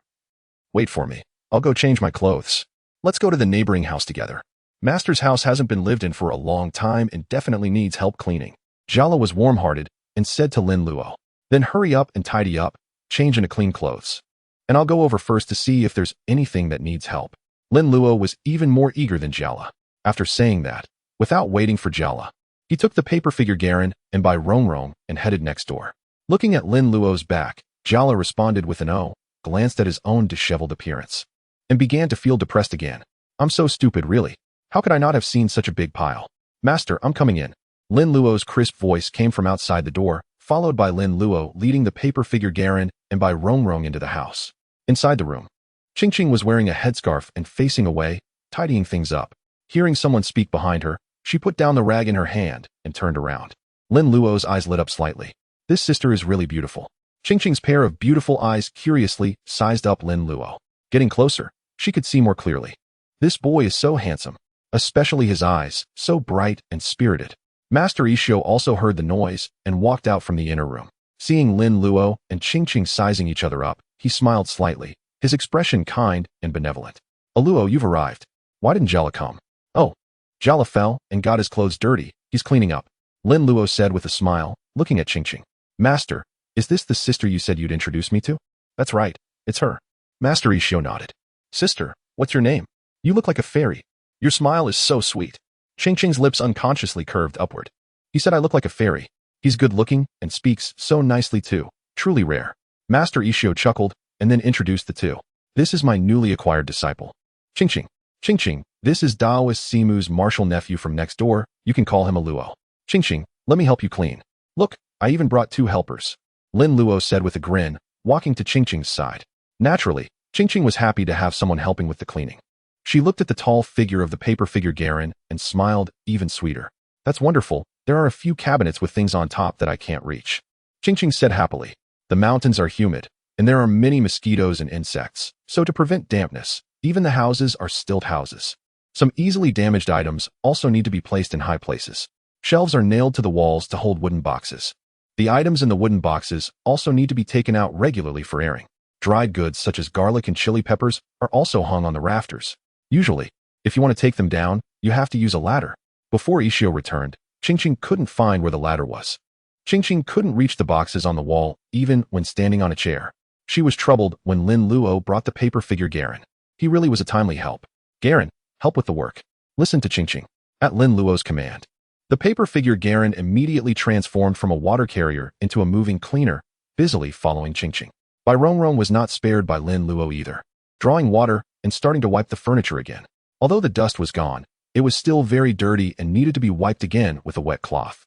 Wait for me. I'll go change my clothes. Let's go to the neighboring house together. Master's house hasn't been lived in for a long time and definitely needs help cleaning. Jiala was warm-hearted and said to Lin Luo, then hurry up and tidy up, change into clean clothes. And I'll go over first to see if there's anything that needs help. Lin Luo was even more eager than Jiala. After saying that, without waiting for Jiala, he took the paper figure Garen and by Rong and headed next door. Looking at Lin Luo's back, Jiala responded with an "oh," glanced at his own disheveled appearance, and began to feel depressed again. I'm so stupid, really. How could I not have seen such a big pile? Master, I'm coming in. Lin Luo's crisp voice came from outside the door, followed by Lin Luo leading the paper figure Garen and by Rong into the house. Inside the room, Qing was wearing a headscarf and facing away, tidying things up. Hearing someone speak behind her, she put down the rag in her hand and turned around. Lin Luo's eyes lit up slightly. This sister is really beautiful. Qing's pair of beautiful eyes curiously sized up Lin Luo. Getting closer, she could see more clearly. This boy is so handsome, especially his eyes, so bright and spirited. Master Issho also heard the noise and walked out from the inner room. Seeing Lin Luo and Qing sizing each other up, he smiled slightly, his expression kind and benevolent. Luo, you've arrived. Why didn't Jiala come? Oh, Jiala fell and got his clothes dirty. He's cleaning up. Lin Luo said with a smile, looking at Qing. Master, is this the sister you said you'd introduce me to? That's right, it's her. Master Issho nodded. Sister, what's your name? You look like a fairy. Your smile is so sweet. Qing's lips unconsciously curved upward. He said I look like a fairy. He's good-looking and speaks so nicely too. Truly rare. Master Issho chuckled and then introduced the two. This is my newly acquired disciple. Qing, this is Taoist Simu's martial nephew from next door. You can call him Luo. Qing, let me help you clean. Look, I even brought 2 helpers. Lin Luo said with a grin, walking to Qing's side. Naturally, Qing was happy to have someone helping with the cleaning. She looked at the tall figure of the paper figure Garen and smiled even sweeter. That's wonderful. There are a few cabinets with things on top that I can't reach. Qing said happily. The mountains are humid, and there are many mosquitoes and insects, so to prevent dampness, even the houses are stilt houses. Some easily damaged items also need to be placed in high places. Shelves are nailed to the walls to hold wooden boxes. The items in the wooden boxes also need to be taken out regularly for airing. Dried goods such as garlic and chili peppers are also hung on the rafters. Usually, if you want to take them down, you have to use a ladder. Before Issho returned, Qing couldn't find where the ladder was. Qing couldn't reach the boxes on the wall, even when standing on a chair. She was troubled when Lin Luo brought the paper figure Garen. He really was a timely help. Garen, help with the work. Listen to Qing. At Lin Luo's command, the paper figure Garen immediately transformed from a water carrier into a moving cleaner, busily following Qing. Bai Rong was not spared by Lin Luo either, drawing water and starting to wipe the furniture again. Although the dust was gone, it was still very dirty and needed to be wiped again with a wet cloth.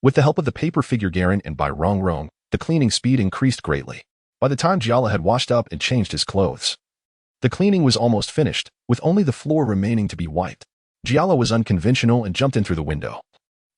With the help of the paper figure Garen and Bai Rong, the cleaning speed increased greatly. By the time Jiala had washed up and changed his clothes, the cleaning was almost finished, with only the floor remaining to be wiped. Jiala was unconventional and jumped in through the window,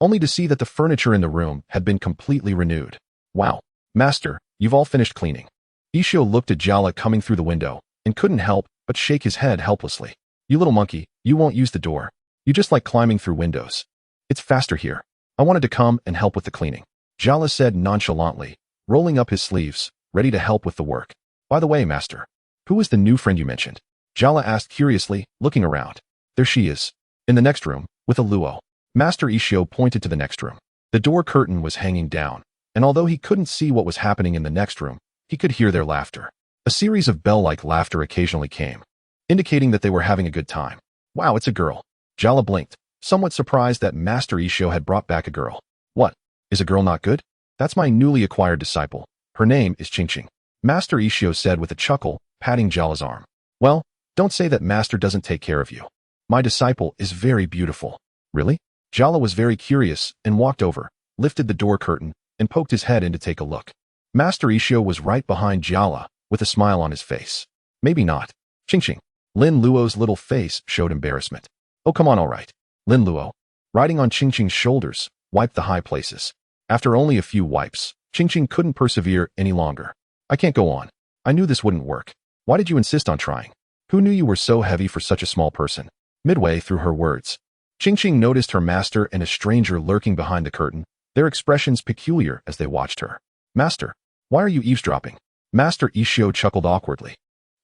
only to see that the furniture in the room had been completely renewed. Wow, Master, you've all finished cleaning. Issho looked at Jiala coming through the window and couldn't help but shake his head helplessly. You little monkey, you won't use the door. You just like climbing through windows. It's faster here. I wanted to come and help with the cleaning. Jiala said nonchalantly, rolling up his sleeves, ready to help with the work. By the way, master, who is the new friend you mentioned? Jiala asked curiously, looking around. There she is, in the next room, with a Luo. Master Ikkyu pointed to the next room. The door curtain was hanging down, and although he couldn't see what was happening in the next room, he could hear their laughter. A series of bell-like laughter occasionally came, indicating that they were having a good time. Wow, it's a girl. Jiala blinked, somewhat surprised that Master Ikkyu had brought back a girl. What? Is a girl not good? That's my newly acquired disciple. Her name is Qing. Master Ikkyu said with a chuckle, patting Jiala's arm. Well, don't say that Master doesn't take care of you. My disciple is very beautiful. Really? Jiala was very curious and walked over, lifted the door curtain, and poked his head in to take a look. Master Ikkyu was right behind Jiala, with a smile on his face. Maybe not. Qing. Lin Luo's little face showed embarrassment. Oh, come on, all right. Lin Luo, riding on Qing's shoulders, wiped the high places. After only a few wipes, Qing couldn't persevere any longer. I can't go on. I knew this wouldn't work. Why did you insist on trying? Who knew you were so heavy for such a small person? Midway through her words, Qing noticed her master and a stranger lurking behind the curtain, their expressions peculiar as they watched her. Master, why are you eavesdropping? Master Ikkyu chuckled awkwardly.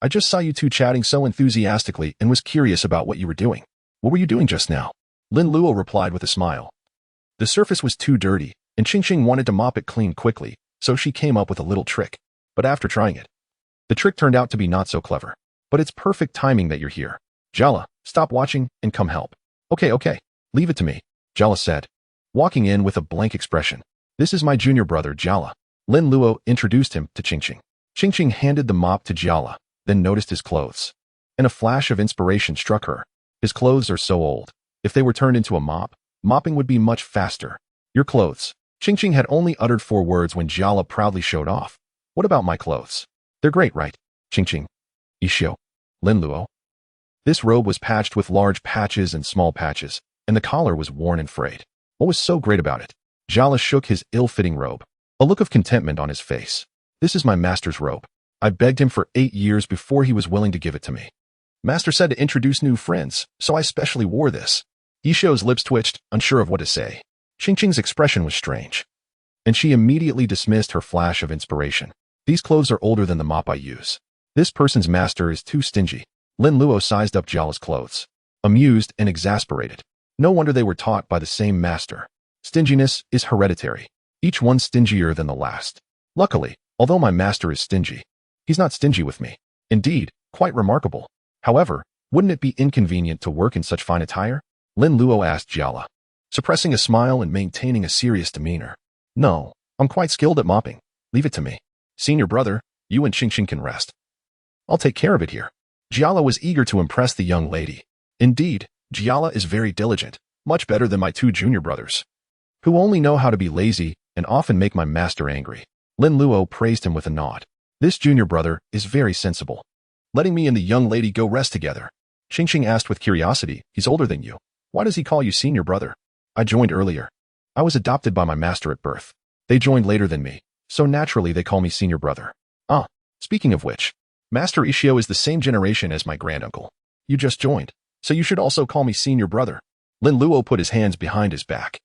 I just saw you two chatting so enthusiastically and was curious about what you were doing. What were you doing just now? Lin Luo replied with a smile. The surface was too dirty, and Qing wanted to mop it clean quickly, so she came up with a little trick. But after trying it, the trick turned out to be not so clever. But it's perfect timing that you're here. Jiala, stop watching and come help. Okay, leave it to me, Jiala said, walking in with a blank expression. This is my junior brother, Jiala. Lin Luo introduced him to Qing. Qing handed the mop to Jiala, then noticed his clothes. And a flash of inspiration struck her. His clothes are so old. If they were turned into a mop, mopping would be much faster. Your clothes. Qing had only uttered 4 words when Jiala proudly showed off. What about my clothes? They're great, right? Qing. Ikkyu. Lin Luo. This robe was patched with large patches and small patches, and the collar was worn and frayed. What was so great about it? Jiala shook his ill-fitting robe, a look of contentment on his face. This is my master's robe. I begged him for 8 years before he was willing to give it to me. Master said to introduce new friends, so I specially wore this. Ikkyu's lips twitched, unsure of what to say. Qing's expression was strange, and she immediately dismissed her flash of inspiration. These clothes are older than the mop I use. This person's master is too stingy. Lin Luo sized up Jiala's clothes, amused and exasperated. No wonder they were taught by the same master. Stinginess is hereditary. Each one stingier than the last. Luckily, although my master is stingy, he's not stingy with me. Indeed, quite remarkable. However, wouldn't it be inconvenient to work in such fine attire? Lin Luo asked Jiala, suppressing a smile and maintaining a serious demeanor. No, I'm quite skilled at mopping. Leave it to me. Senior brother, you and Qing can rest. I'll take care of it here. Jiala was eager to impress the young lady. Indeed, Jiala is very diligent, much better than my 2 junior brothers, who only know how to be lazy and often make my master angry. Lin Luo praised him with a nod. This junior brother is very sensible, letting me and the young lady go rest together. Qing asked with curiosity, he's older than you. Why does he call you senior brother? I joined earlier. I was adopted by my master at birth. They joined later than me, so naturally they call me senior brother. Ah, speaking of which, Master Ikkyu is the same generation as my granduncle. You just joined, so you should also call me senior brother. Lin Luo put his hands behind his back,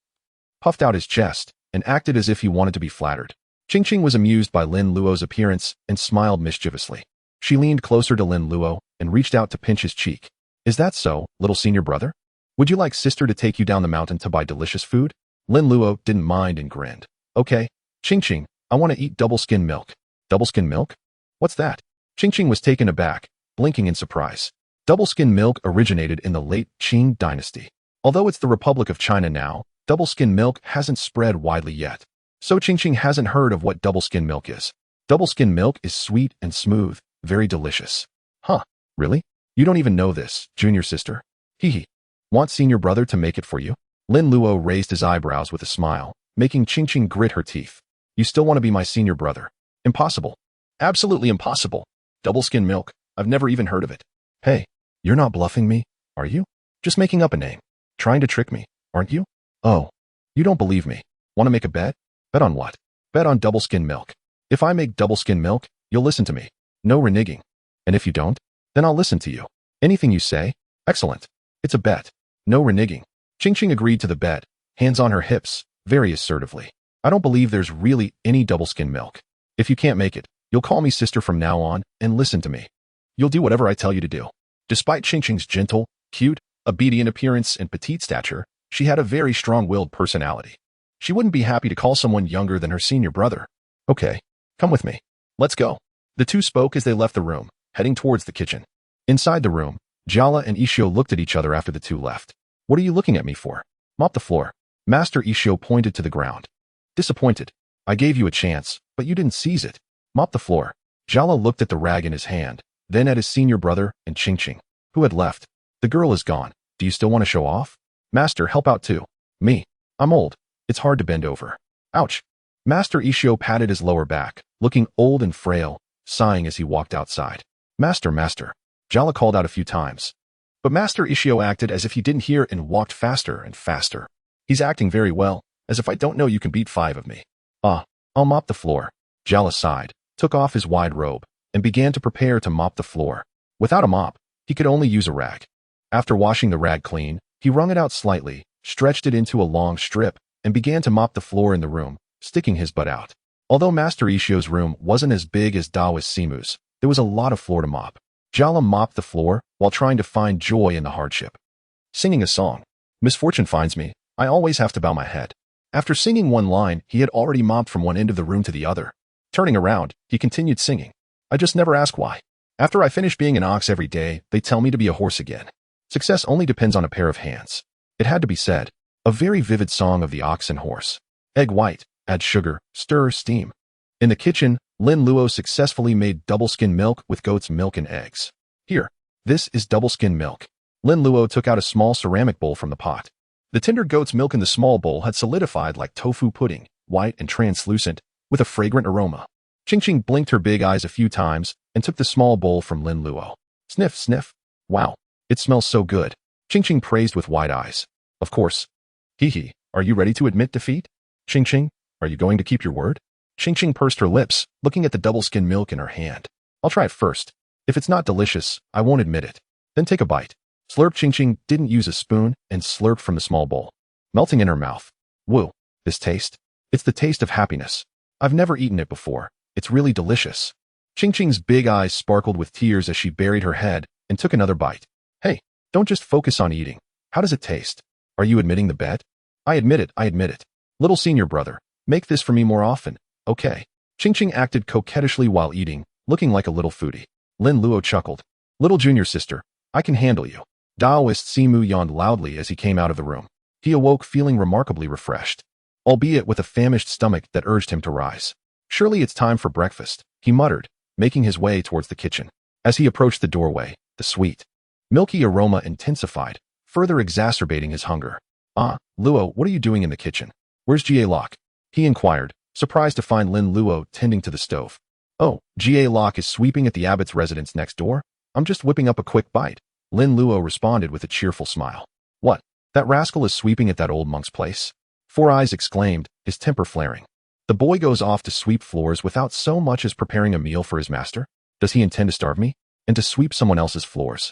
puffed out his chest, and acted as if he wanted to be flattered. Qing was amused by Lin Luo's appearance and smiled mischievously. She leaned closer to Lin Luo and reached out to pinch his cheek. Is that so, little senior brother? Would you like sister to take you down the mountain to buy delicious food? Lin Luo didn't mind and grinned. Okay, Qing, I want to eat double-skin milk. Double-skin milk? What's that? Qing was taken aback, blinking in surprise. Double-skin milk originated in the late Qing dynasty. Although it's the Republic of China now, double-skin milk hasn't spread widely yet. So Qing hasn't heard of what double-skin milk is. Double-skin milk is sweet and smooth, very delicious. Huh, really? You don't even know this, junior sister? Hee. Want senior brother to make it for you? Lin Luo raised his eyebrows with a smile, making Qing grit her teeth. You still want to be my senior brother? Impossible. Absolutely impossible. Double-skin milk, I've never even heard of it. Hey, you're not bluffing me, are you? Just making up a name. Trying to trick me, aren't you? Oh, you don't believe me. Want to make a bet? Bet on what? Bet on double-skin milk. If I make double-skin milk, you'll listen to me. No reneging. And if you don't, then I'll listen to you. Anything you say? Excellent. It's a bet. No reneging. Qing agreed to the bet, hands on her hips, very assertively. I don't believe there's really any double-skim milk. If you can't make it, you'll call me sister from now on and listen to me. You'll do whatever I tell you to do. Despite Qingqing's gentle, cute, obedient appearance and petite stature, she had a very strong-willed personality. She wouldn't be happy to call someone younger than her senior brother. Okay, come with me. Let's go. The two spoke as they left the room, heading towards the kitchen. Inside the room, Jala and Ikkyu looked at each other after the two left. What are you looking at me for? Mop the floor. Master Ikkyu pointed to the ground. Disappointed. I gave you a chance, but you didn't seize it. Mop the floor. Jala looked at the rag in his hand, then at his senior brother and Qingqing, who had left. The girl is gone. Do you still want to show off? Master, help out too. Me. I'm old. It's hard to bend over. Ouch. Master Ikkyu patted his lower back, looking old and frail, sighing as he walked outside. Master. Jala called out a few times. But Master Ikkyu acted as if he didn't hear and walked faster and faster. He's acting very well, as if I don't know you can beat 5 of me. I'll mop the floor. Jala sighed, took off his wide robe, and began to prepare to mop the floor. Without a mop, he could only use a rag. After washing the rag clean, he wrung it out slightly, stretched it into a long strip, and began to mop the floor in the room, sticking his butt out. Although Master Ishiyo's room wasn't as big as Daoist Simu's, there was a lot of floor to mop. Jala mopped the floor while trying to find joy in the hardship. Singing a song. Misfortune finds me, I always have to bow my head. After singing one line, he had already mopped from one end of the room to the other. Turning around, he continued singing. I just never ask why. After I finish being an ox every day, they tell me to be a horse again. Success only depends on a pair of hands. It had to be said. A very vivid song of the ox and horse. Egg white, add sugar, stir, steam. In the kitchen, Lin Luo successfully made double-skin milk with goat's milk and eggs. Here, this is double-skin milk. Lin Luo took out a small ceramic bowl from the pot. The tender goat's milk in the small bowl had solidified like tofu pudding, white and translucent, with a fragrant aroma. Qingqing blinked her big eyes a few times and took the small bowl from Lin Luo. Sniff, sniff. Wow, it smells so good. Qingqing praised with wide eyes. Of course. He, are you ready to admit defeat? Qingqing, are you going to keep your word? Qingqing pursed her lips, looking at the double-skin milk in her hand. I'll try it first. If it's not delicious, I won't admit it. Then take a bite. Slurp. Qingqing didn't use a spoon and slurped from the small bowl, melting in her mouth. Woo, this taste. It's the taste of happiness. I've never eaten it before. It's really delicious. Qingqing's big eyes sparkled with tears as she buried her head and took another bite. Hey, don't just focus on eating. How does it taste? Are you admitting the bet? I admit it. Little senior brother, make this for me more often, okay? Qingqing acted coquettishly while eating, looking like a little foodie. Lin Luo chuckled. Little junior sister, I can handle you. Daoist Simu yawned loudly as he came out of the room. He awoke feeling remarkably refreshed, albeit with a famished stomach that urged him to rise. Surely it's time for breakfast, he muttered, making his way towards the kitchen. As he approached the doorway, the sweet, milky aroma intensified, further exacerbating his hunger. Luo, what are you doing in the kitchen? Where's Jie Locke? He inquired, surprised to find Lin Luo tending to the stove. Oh, Jie Locke is sweeping at the abbot's residence next door? I'm just whipping up a quick bite. Lin Luo responded with a cheerful smile. What? That rascal is sweeping at that old monk's place? Four Eyes exclaimed, his temper flaring. The boy goes off to sweep floors without so much as preparing a meal for his master? Does he intend to starve me? And to sweep someone else's floors?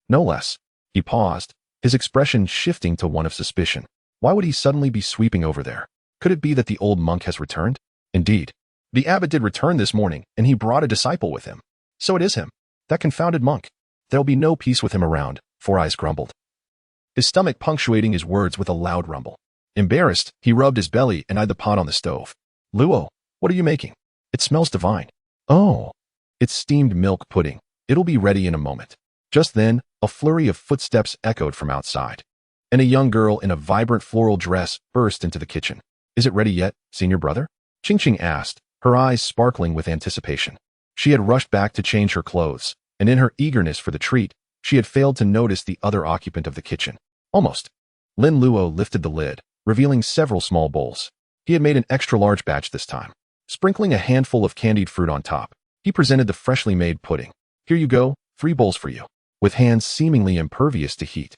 No less. He paused, his expression shifting to one of suspicion. Why would he suddenly be sweeping over there? Could it be that the old monk has returned? Indeed. The abbot did return this morning, and he brought a disciple with him. So it is him. That confounded monk. There'll be no peace with him around, Four Eyes grumbled, his stomach punctuating his words with a loud rumble. Embarrassed, he rubbed his belly and eyed the pot on the stove. Luo, what are you making? It smells divine. Oh, it's steamed milk pudding. It'll be ready in a moment. Just then, a flurry of footsteps echoed from outside, and a young girl in a vibrant floral dress burst into the kitchen. Is it ready yet, senior brother? Qingqing asked, her eyes sparkling with anticipation. She had rushed back to change her clothes, and in her eagerness for the treat, she had failed to notice the other occupant of the kitchen. Almost. Lin Luo lifted the lid, revealing several small bowls. He had made an extra-large batch this time. Sprinkling a handful of candied fruit on top, he presented the freshly made pudding. Here you go, 3 bowls for you. With hands seemingly impervious to heat,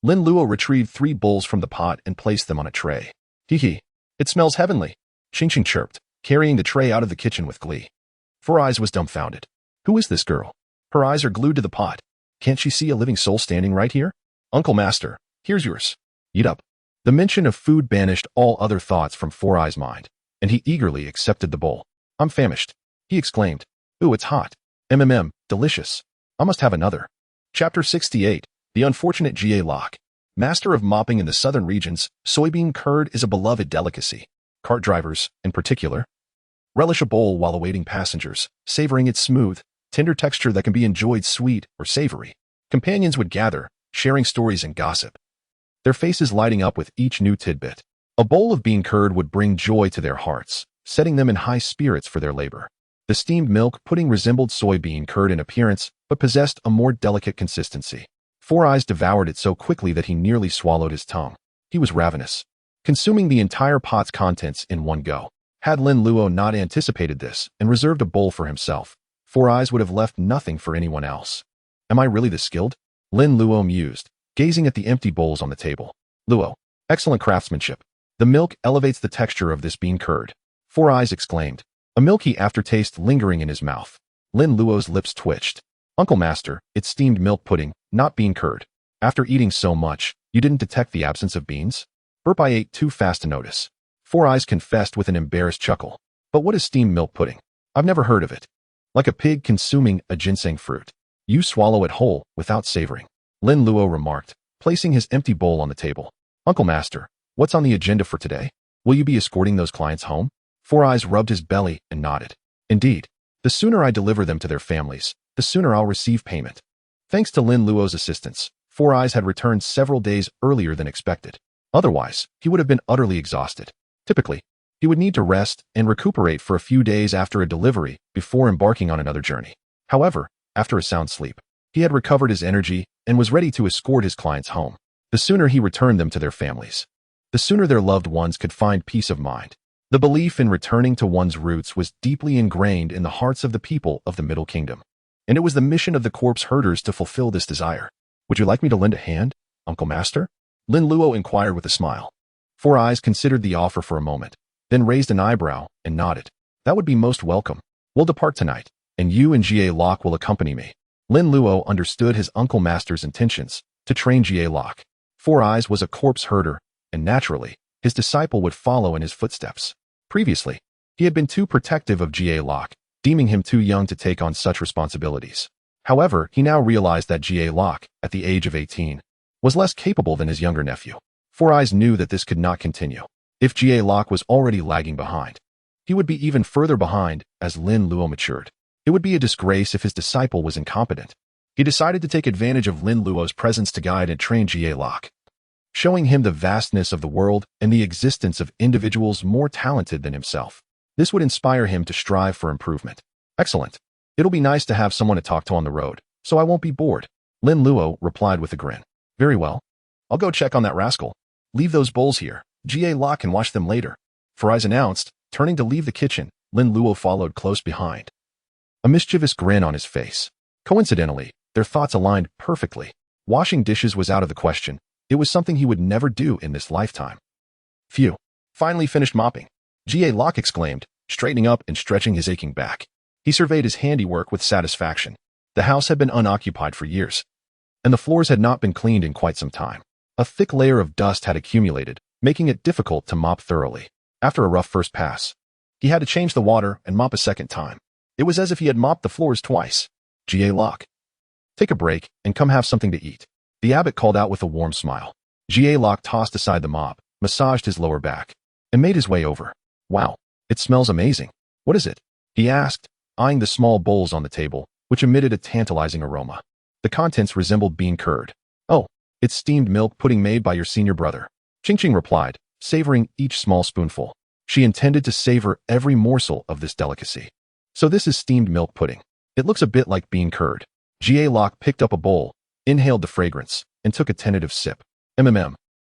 Lin Luo retrieved 3 bowls from the pot and placed them on a tray. Hee, it smells heavenly, Qingqing chirped, carrying the tray out of the kitchen with glee. Four Eyes was dumbfounded. Who is this girl? Her eyes are glued to the pot. Can't she see a living soul standing right here? Uncle Master, here's yours. Eat up. The mention of food banished all other thoughts from Four Eyes' mind, and he eagerly accepted the bowl. I'm famished, he exclaimed. Ooh, it's hot. Delicious. I must have another. Chapter 68. The Unfortunate Jie Lok. Master of mopping in the southern regions, soybean curd is a beloved delicacy. Cart drivers, in particular, relish a bowl while awaiting passengers, savoring its smooth, tender texture that can be enjoyed sweet or savory. Companions would gather, sharing stories and gossip, their faces lighting up with each new tidbit. A bowl of bean curd would bring joy to their hearts, setting them in high spirits for their labor. The steamed milk pudding resembled soybean curd in appearance, but possessed a more delicate consistency. Four Eyes devoured it so quickly that he nearly swallowed his tongue. He was ravenous, consuming the entire pot's contents in one go. Had Lin Luo not anticipated this and reserved a bowl for himself, Four Eyes would have left nothing for anyone else. Am I really this skilled? Lin Luo mused, gazing at the empty bowls on the table. Luo, excellent craftsmanship. The milk elevates the texture of this bean curd. Four Eyes exclaimed, a milky aftertaste lingering in his mouth. Lin Luo's lips twitched. Uncle Master, it's steamed milk pudding, not bean curd. After eating so much, you didn't detect the absence of beans? Burp, I ate too fast to notice. Four Eyes confessed with an embarrassed chuckle. But what is steamed milk pudding? I've never heard of it. Like a pig consuming a ginseng fruit. You swallow it whole, without savoring. Lin Luo remarked, placing his empty bowl on the table. Uncle Master, what's on the agenda for today? Will you be escorting those clients home? Four Eyes rubbed his belly and nodded. Indeed. The sooner I deliver them to their families, the sooner I'll receive payment. Thanks to Lin Luo's assistance, Four Eyes had returned several days earlier than expected. Otherwise, he would have been utterly exhausted. Typically, he would need to rest and recuperate for a few days after a delivery before embarking on another journey. However, after a sound sleep, he had recovered his energy and was ready to escort his clients home. The sooner he returned them to their families, the sooner their loved ones could find peace of mind. The belief in returning to one's roots was deeply ingrained in the hearts of the people of the Middle Kingdom, and it was the mission of the corpse herders to fulfill this desire. Would you like me to lend a hand, Uncle Master? Lin Luo inquired with a smile. Four Eyes considered the offer for a moment, then raised an eyebrow and nodded. That would be most welcome. We'll depart tonight, and you and Jie Lok will accompany me. Lin Luo understood his Uncle Master's intentions to train Jie Lok. Four Eyes was a corpse herder, and naturally, his disciple would follow in his footsteps. Previously, he had been too protective of Jie Lok, deeming him too young to take on such responsibilities. However, he now realized that Jie Lok, at the age of 18, was less capable than his younger nephew. Four Eyes knew that this could not continue. If Jie Lok was already lagging behind, he would be even further behind as Lin Luo matured. It would be a disgrace if his disciple was incompetent. He decided to take advantage of Lin Luo's presence to guide and train Jie Lok, showing him the vastness of the world and the existence of individuals more talented than himself. This would inspire him to strive for improvement. Excellent. It'll be nice to have someone to talk to on the road, so I won't be bored. Lin Luo replied with a grin. Very well. I'll go check on that rascal. Leave those bowls here. Jie Lok can wash them later. Four Eyes announced, turning to leave the kitchen. Lin Luo followed close behind, a mischievous grin on his face. Coincidentally, their thoughts aligned perfectly. Washing dishes was out of the question. It was something he would never do in this lifetime. Phew. Finally finished mopping. Jie Lok exclaimed, straightening up and stretching his aching back. He surveyed his handiwork with satisfaction. The house had been unoccupied for years, and the floors had not been cleaned in quite some time. A thick layer of dust had accumulated, making it difficult to mop thoroughly. After a rough first pass, he had to change the water and mop a second time. It was as if he had mopped the floors twice. Jie Lok, take a break and come have something to eat. The abbot called out with a warm smile. Jie Lok tossed aside the mop, massaged his lower back, and made his way over. Wow, it smells amazing. What is it? He asked, eyeing the small bowls on the table, which emitted a tantalizing aroma. The contents resembled bean curd. Oh, it's steamed milk pudding made by your senior brother. Qing replied, savoring each small spoonful. She intended to savor every morsel of this delicacy. So this is steamed milk pudding. It looks a bit like bean curd. Jie Lok picked up a bowl, inhaled the fragrance, and took a tentative sip.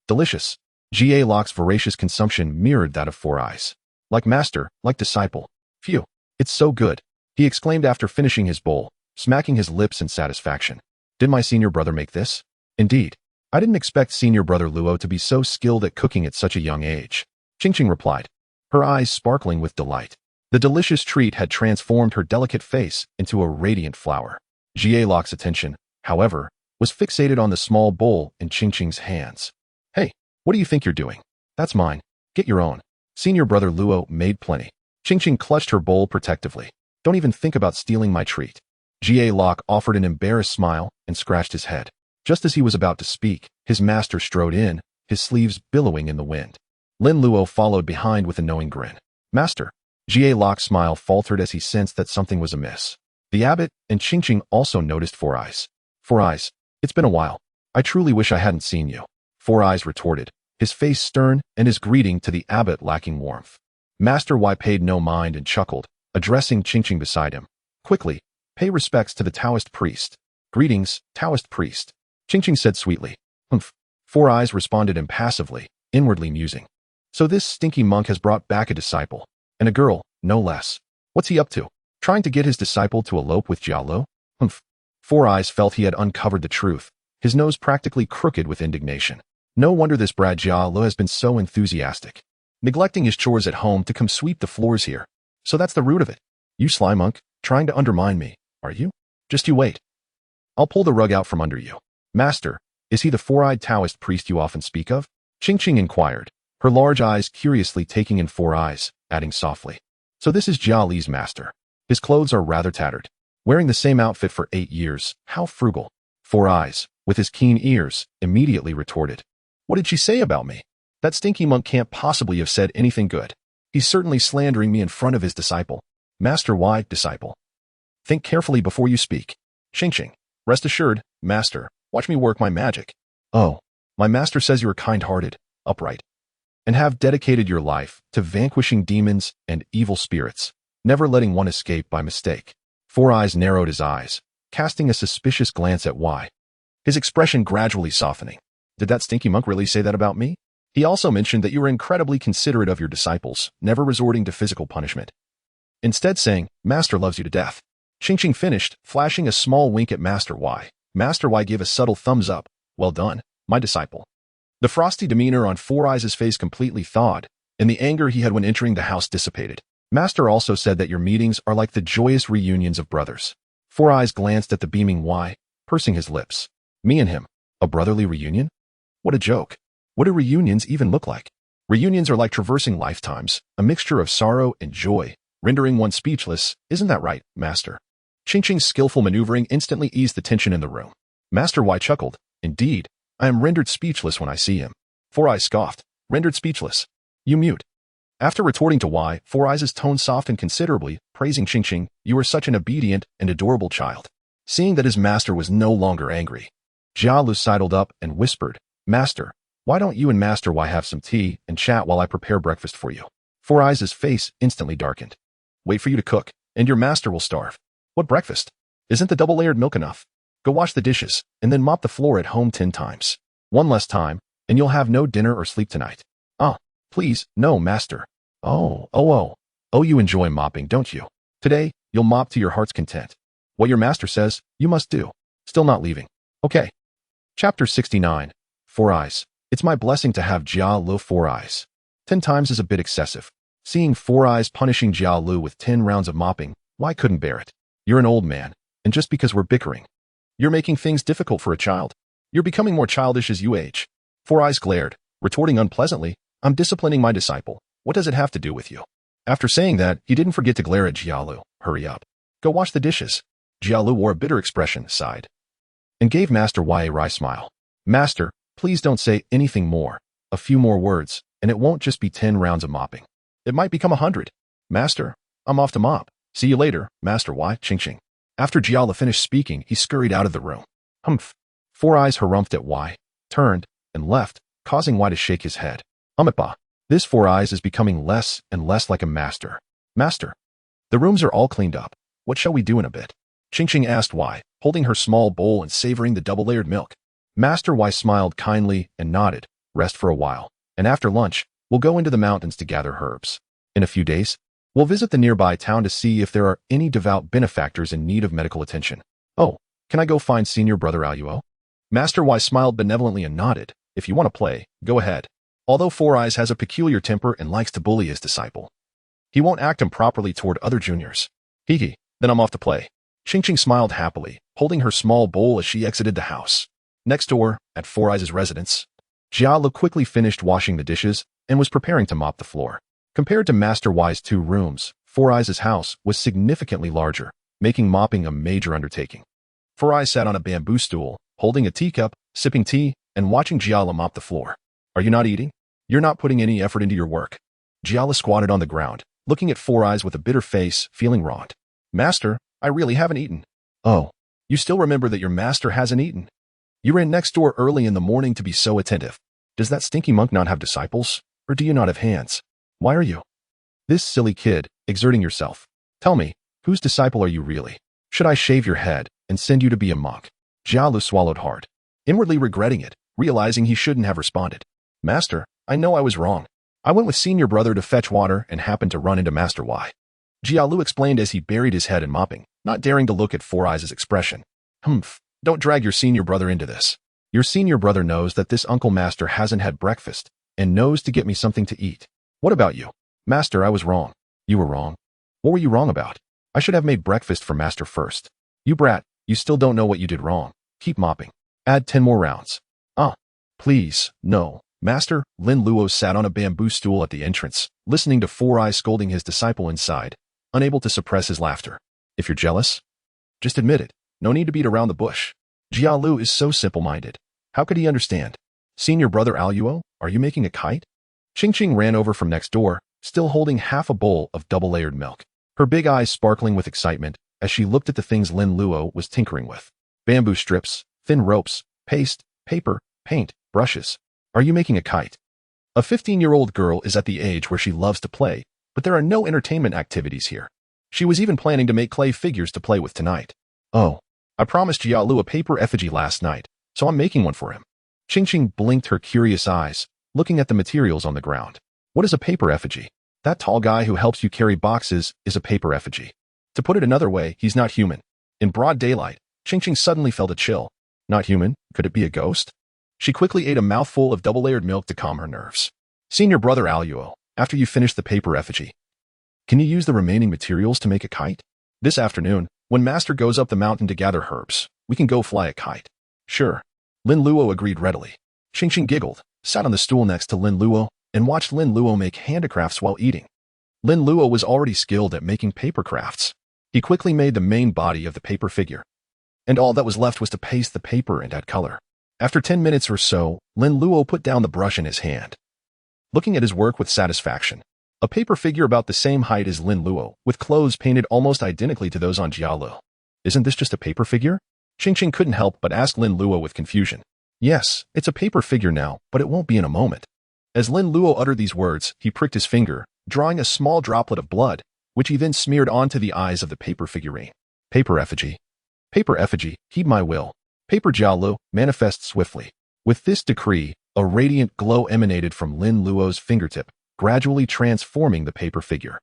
Delicious. Jie Lok's voracious consumption mirrored that of Four Eyes. Like master, like disciple. Phew, it's so good, he exclaimed after finishing his bowl, smacking his lips in satisfaction. Did my senior brother make this? Indeed. I didn't expect senior brother Luo to be so skilled at cooking at such a young age. Qing replied, her eyes sparkling with delight. The delicious treat had transformed her delicate face into a radiant flower. Jie Lok's attention, however, was fixated on the small bowl in Qing's hands. Hey, what do you think you're doing? That's mine. Get your own. Senior brother Luo made plenty. Qingqing clutched her bowl protectively. Don't even think about stealing my treat. Jie Locke offered an embarrassed smile and scratched his head. Just as he was about to speak, his master strode in, his sleeves billowing in the wind. Lin Luo followed behind with a knowing grin. Master. Jie Locke's smile faltered as he sensed that something was amiss. The abbot and Qingqing also noticed Four Eyes. Four Eyes, it's been a while. I truly wish I hadn't seen you. Four Eyes retorted, his face stern and his greeting to the abbot lacking warmth. Master Y paid no mind and chuckled, addressing Qingqing beside him. Quickly, pay respects to the Taoist priest. Greetings, Taoist priest. Qingqing said sweetly. Humph. Four Eyes responded impassively, inwardly musing. So this stinky monk has brought back a disciple. And a girl, no less. What's he up to? Trying to get his disciple to elope with Jia Luo? Humph. Four Eyes felt he had uncovered the truth, his nose practically crooked with indignation. No wonder this brat Jia Luo has been so enthusiastic. Neglecting his chores at home to come sweep the floors here. So that's the root of it. You sly monk, trying to undermine me, are you? Just you wait. I'll pull the rug out from under you. Master, is he the four-eyed Taoist priest you often speak of? Qingqing inquired, her large eyes curiously taking in Four Eyes, adding softly. So this is Jia Li's master. His clothes are rather tattered. Wearing the same outfit for 8 years, how frugal. Four Eyes, with his keen ears, immediately retorted. What did she say about me? That stinky monk can't possibly have said anything good. He's certainly slandering me in front of his disciple. Master Y, disciple. Think carefully before you speak. Qingqing, rest assured, master, watch me work my magic. Oh, my master says you are kind-hearted, upright, and have dedicated your life to vanquishing demons and evil spirits, never letting one escape by mistake. Four Eyes narrowed his eyes, casting a suspicious glance at Y, his expression gradually softening. Did that stinky monk really say that about me? He also mentioned that you were incredibly considerate of your disciples, never resorting to physical punishment. Instead saying, Master loves you to death. Qingqing finished, flashing a small wink at Master Y. Master Y gave a subtle thumbs up. Well done, my disciple. The frosty demeanor on Four Eyes' face completely thawed, and the anger he had when entering the house dissipated. Master also said that your meetings are like the joyous reunions of brothers. Four Eyes glanced at the beaming Y, pursing his lips. Me and him, a brotherly reunion? What a joke. What do reunions even look like? Reunions are like traversing lifetimes, a mixture of sorrow and joy, rendering one speechless. Isn't that right, Master? Qingqing's skillful maneuvering instantly eased the tension in the room. Master Y chuckled. Indeed, I am rendered speechless when I see him. Four Eyes scoffed. Rendered speechless. You mute. After retorting to Y, Four Eyes' tone softened considerably, praising Qingqing, you are such an obedient and adorable child. Seeing that his master was no longer angry, Jia Luo sidled up and whispered, Master, why don't you and Master Y have some tea and chat while I prepare breakfast for you? Four Eyes' face instantly darkened. Wait for you to cook, and your master will starve. What breakfast? Isn't the double-layered milk enough? Go wash the dishes, and then mop the floor at home 10 times. One less time, and you'll have no dinner or sleep tonight. Ah, please, no, Master. Oh, you enjoy mopping, don't you? Today, you'll mop to your heart's content. What your master says, you must do. Still not leaving. Okay. Chapter 69. Four Eyes. It's my blessing to have Jia Luo. Four Eyes. 10 times is a bit excessive. Seeing Four Eyes punishing Jia Luo with 10 rounds of mopping, why couldn't bear it? You're an old man, and just because we're bickering, you're making things difficult for a child. You're becoming more childish as you age. Four Eyes glared, retorting unpleasantly, I'm disciplining my disciple. What does it have to do with you? After saying that, he didn't forget to glare at Jia Luo. Hurry up. Go wash the dishes. Jia Luo wore a bitter expression, sighed, and gave Master Y a wry smile. Master, please don't say anything more. A few more words, and it won't just be 10 rounds of mopping. It might become 100. Master, I'm off to mop. See you later, Master Y. Qingqing. After Jia Luo finished speaking, he scurried out of the room. Humph. Four Eyes harumphed at Y, turned, and left, causing Y to shake his head. Umitba. This Four Eyes is becoming less and less like a master. Master. The rooms are all cleaned up. What shall we do in a bit? Qingqing asked Y, holding her small bowl and savoring the double-layered milk. Master Y smiled kindly and nodded. Rest for a while. And after lunch, we'll go into the mountains to gather herbs. In a few days, we'll visit the nearby town to see if there are any devout benefactors in need of medical attention. Oh, can I go find senior brother Luo? Master Y smiled benevolently and nodded. If you want to play, go ahead. Although Four Eyes has a peculiar temper and likes to bully his disciple, he won't act improperly toward other juniors. Hee, then I'm off to play. Qingqing smiled happily, holding her small bowl as she exited the house. Next door, at Four Eyes' residence, Jia Luo quickly finished washing the dishes and was preparing to mop the floor. Compared to Master Y's 2 rooms, Four Eyes' house was significantly larger, making mopping a major undertaking. Four Eyes sat on a bamboo stool, holding a teacup, sipping tea, and watching Jiala mop the floor. Are you not eating? You're not putting any effort into your work. Jiala squatted on the ground, looking at Four Eyes with a bitter face, feeling wronged. Master, I really haven't eaten. Oh, you still remember that your master hasn't eaten? You ran next door early in the morning to be so attentive. Does that stinky monk not have disciples? Or do you not have hands? Why are you? This silly kid, exerting yourself. Tell me, whose disciple are you really? Should I shave your head and send you to be a monk? Jialu swallowed hard, inwardly regretting it, realizing he shouldn't have responded. Master, I know I was wrong. I went with senior brother to fetch water and happened to run into Master Y. Jialu explained as he buried his head in mopping, not daring to look at Four Eyes' expression. Humph, don't drag your senior brother into this. Your senior brother knows that this Uncle Master hasn't had breakfast and knows to get me something to eat. What about you? Master, I was wrong. You were wrong. What were you wrong about? I should have made breakfast for Master first. You brat, you still don't know what you did wrong. Keep mopping. Add 10 more rounds. Please, no. Master, Lin Luo sat on a bamboo stool at the entrance, listening to Four Eyes scolding his disciple inside, unable to suppress his laughter. If you're jealous, just admit it. No need to beat around the bush. Jialu is so simple-minded. How could he understand? Senior brother Aluo, are you making a kite? Qing ran over from next door, still holding half a bowl of double-layered milk, her big eyes sparkling with excitement as she looked at the things Lin Luo was tinkering with. Bamboo strips, thin ropes, paste, paper, paint, brushes. Are you making a kite? A 15-year-old girl is at the age where she loves to play, but there are no entertainment activities here. She was even planning to make clay figures to play with tonight. Oh, I promised Jialu a paper effigy last night, so I'm making one for him. Qing blinked her curious eyes, looking at the materials on the ground. What is a paper effigy? That tall guy who helps you carry boxes is a paper effigy. To put it another way, he's not human. In broad daylight, Qing suddenly felt a chill. Not human? Could it be a ghost? She quickly ate a mouthful of double-layered milk to calm her nerves. Senior brother Aluo, after you finish the paper effigy, can you use the remaining materials to make a kite? This afternoon, when Master goes up the mountain to gather herbs, we can go fly a kite. Sure. Lin Luo agreed readily. Qing giggled, sat on the stool next to Lin Luo, and watched Lin Luo make handicrafts while eating. Lin Luo was already skilled at making paper crafts. He quickly made the main body of the paper figure, and all that was left was to paste the paper and add color. After 10 minutes or so, Lin Luo put down the brush in his hand, looking at his work with satisfaction. A paper figure about the same height as Lin Luo, with clothes painted almost identically to those on Jialu. Isn't this just a paper figure? Qing couldn't help but ask Lin Luo with confusion. Yes, it's a paper figure now, but it won't be in a moment. As Lin Luo uttered these words, he pricked his finger, drawing a small droplet of blood, which he then smeared onto the eyes of the paper figurine. Paper effigy. Paper effigy, heed my will. Paper Jialu, manifest swiftly. With this decree, a radiant glow emanated from Lin Luo's fingertip, gradually transforming the paper figure.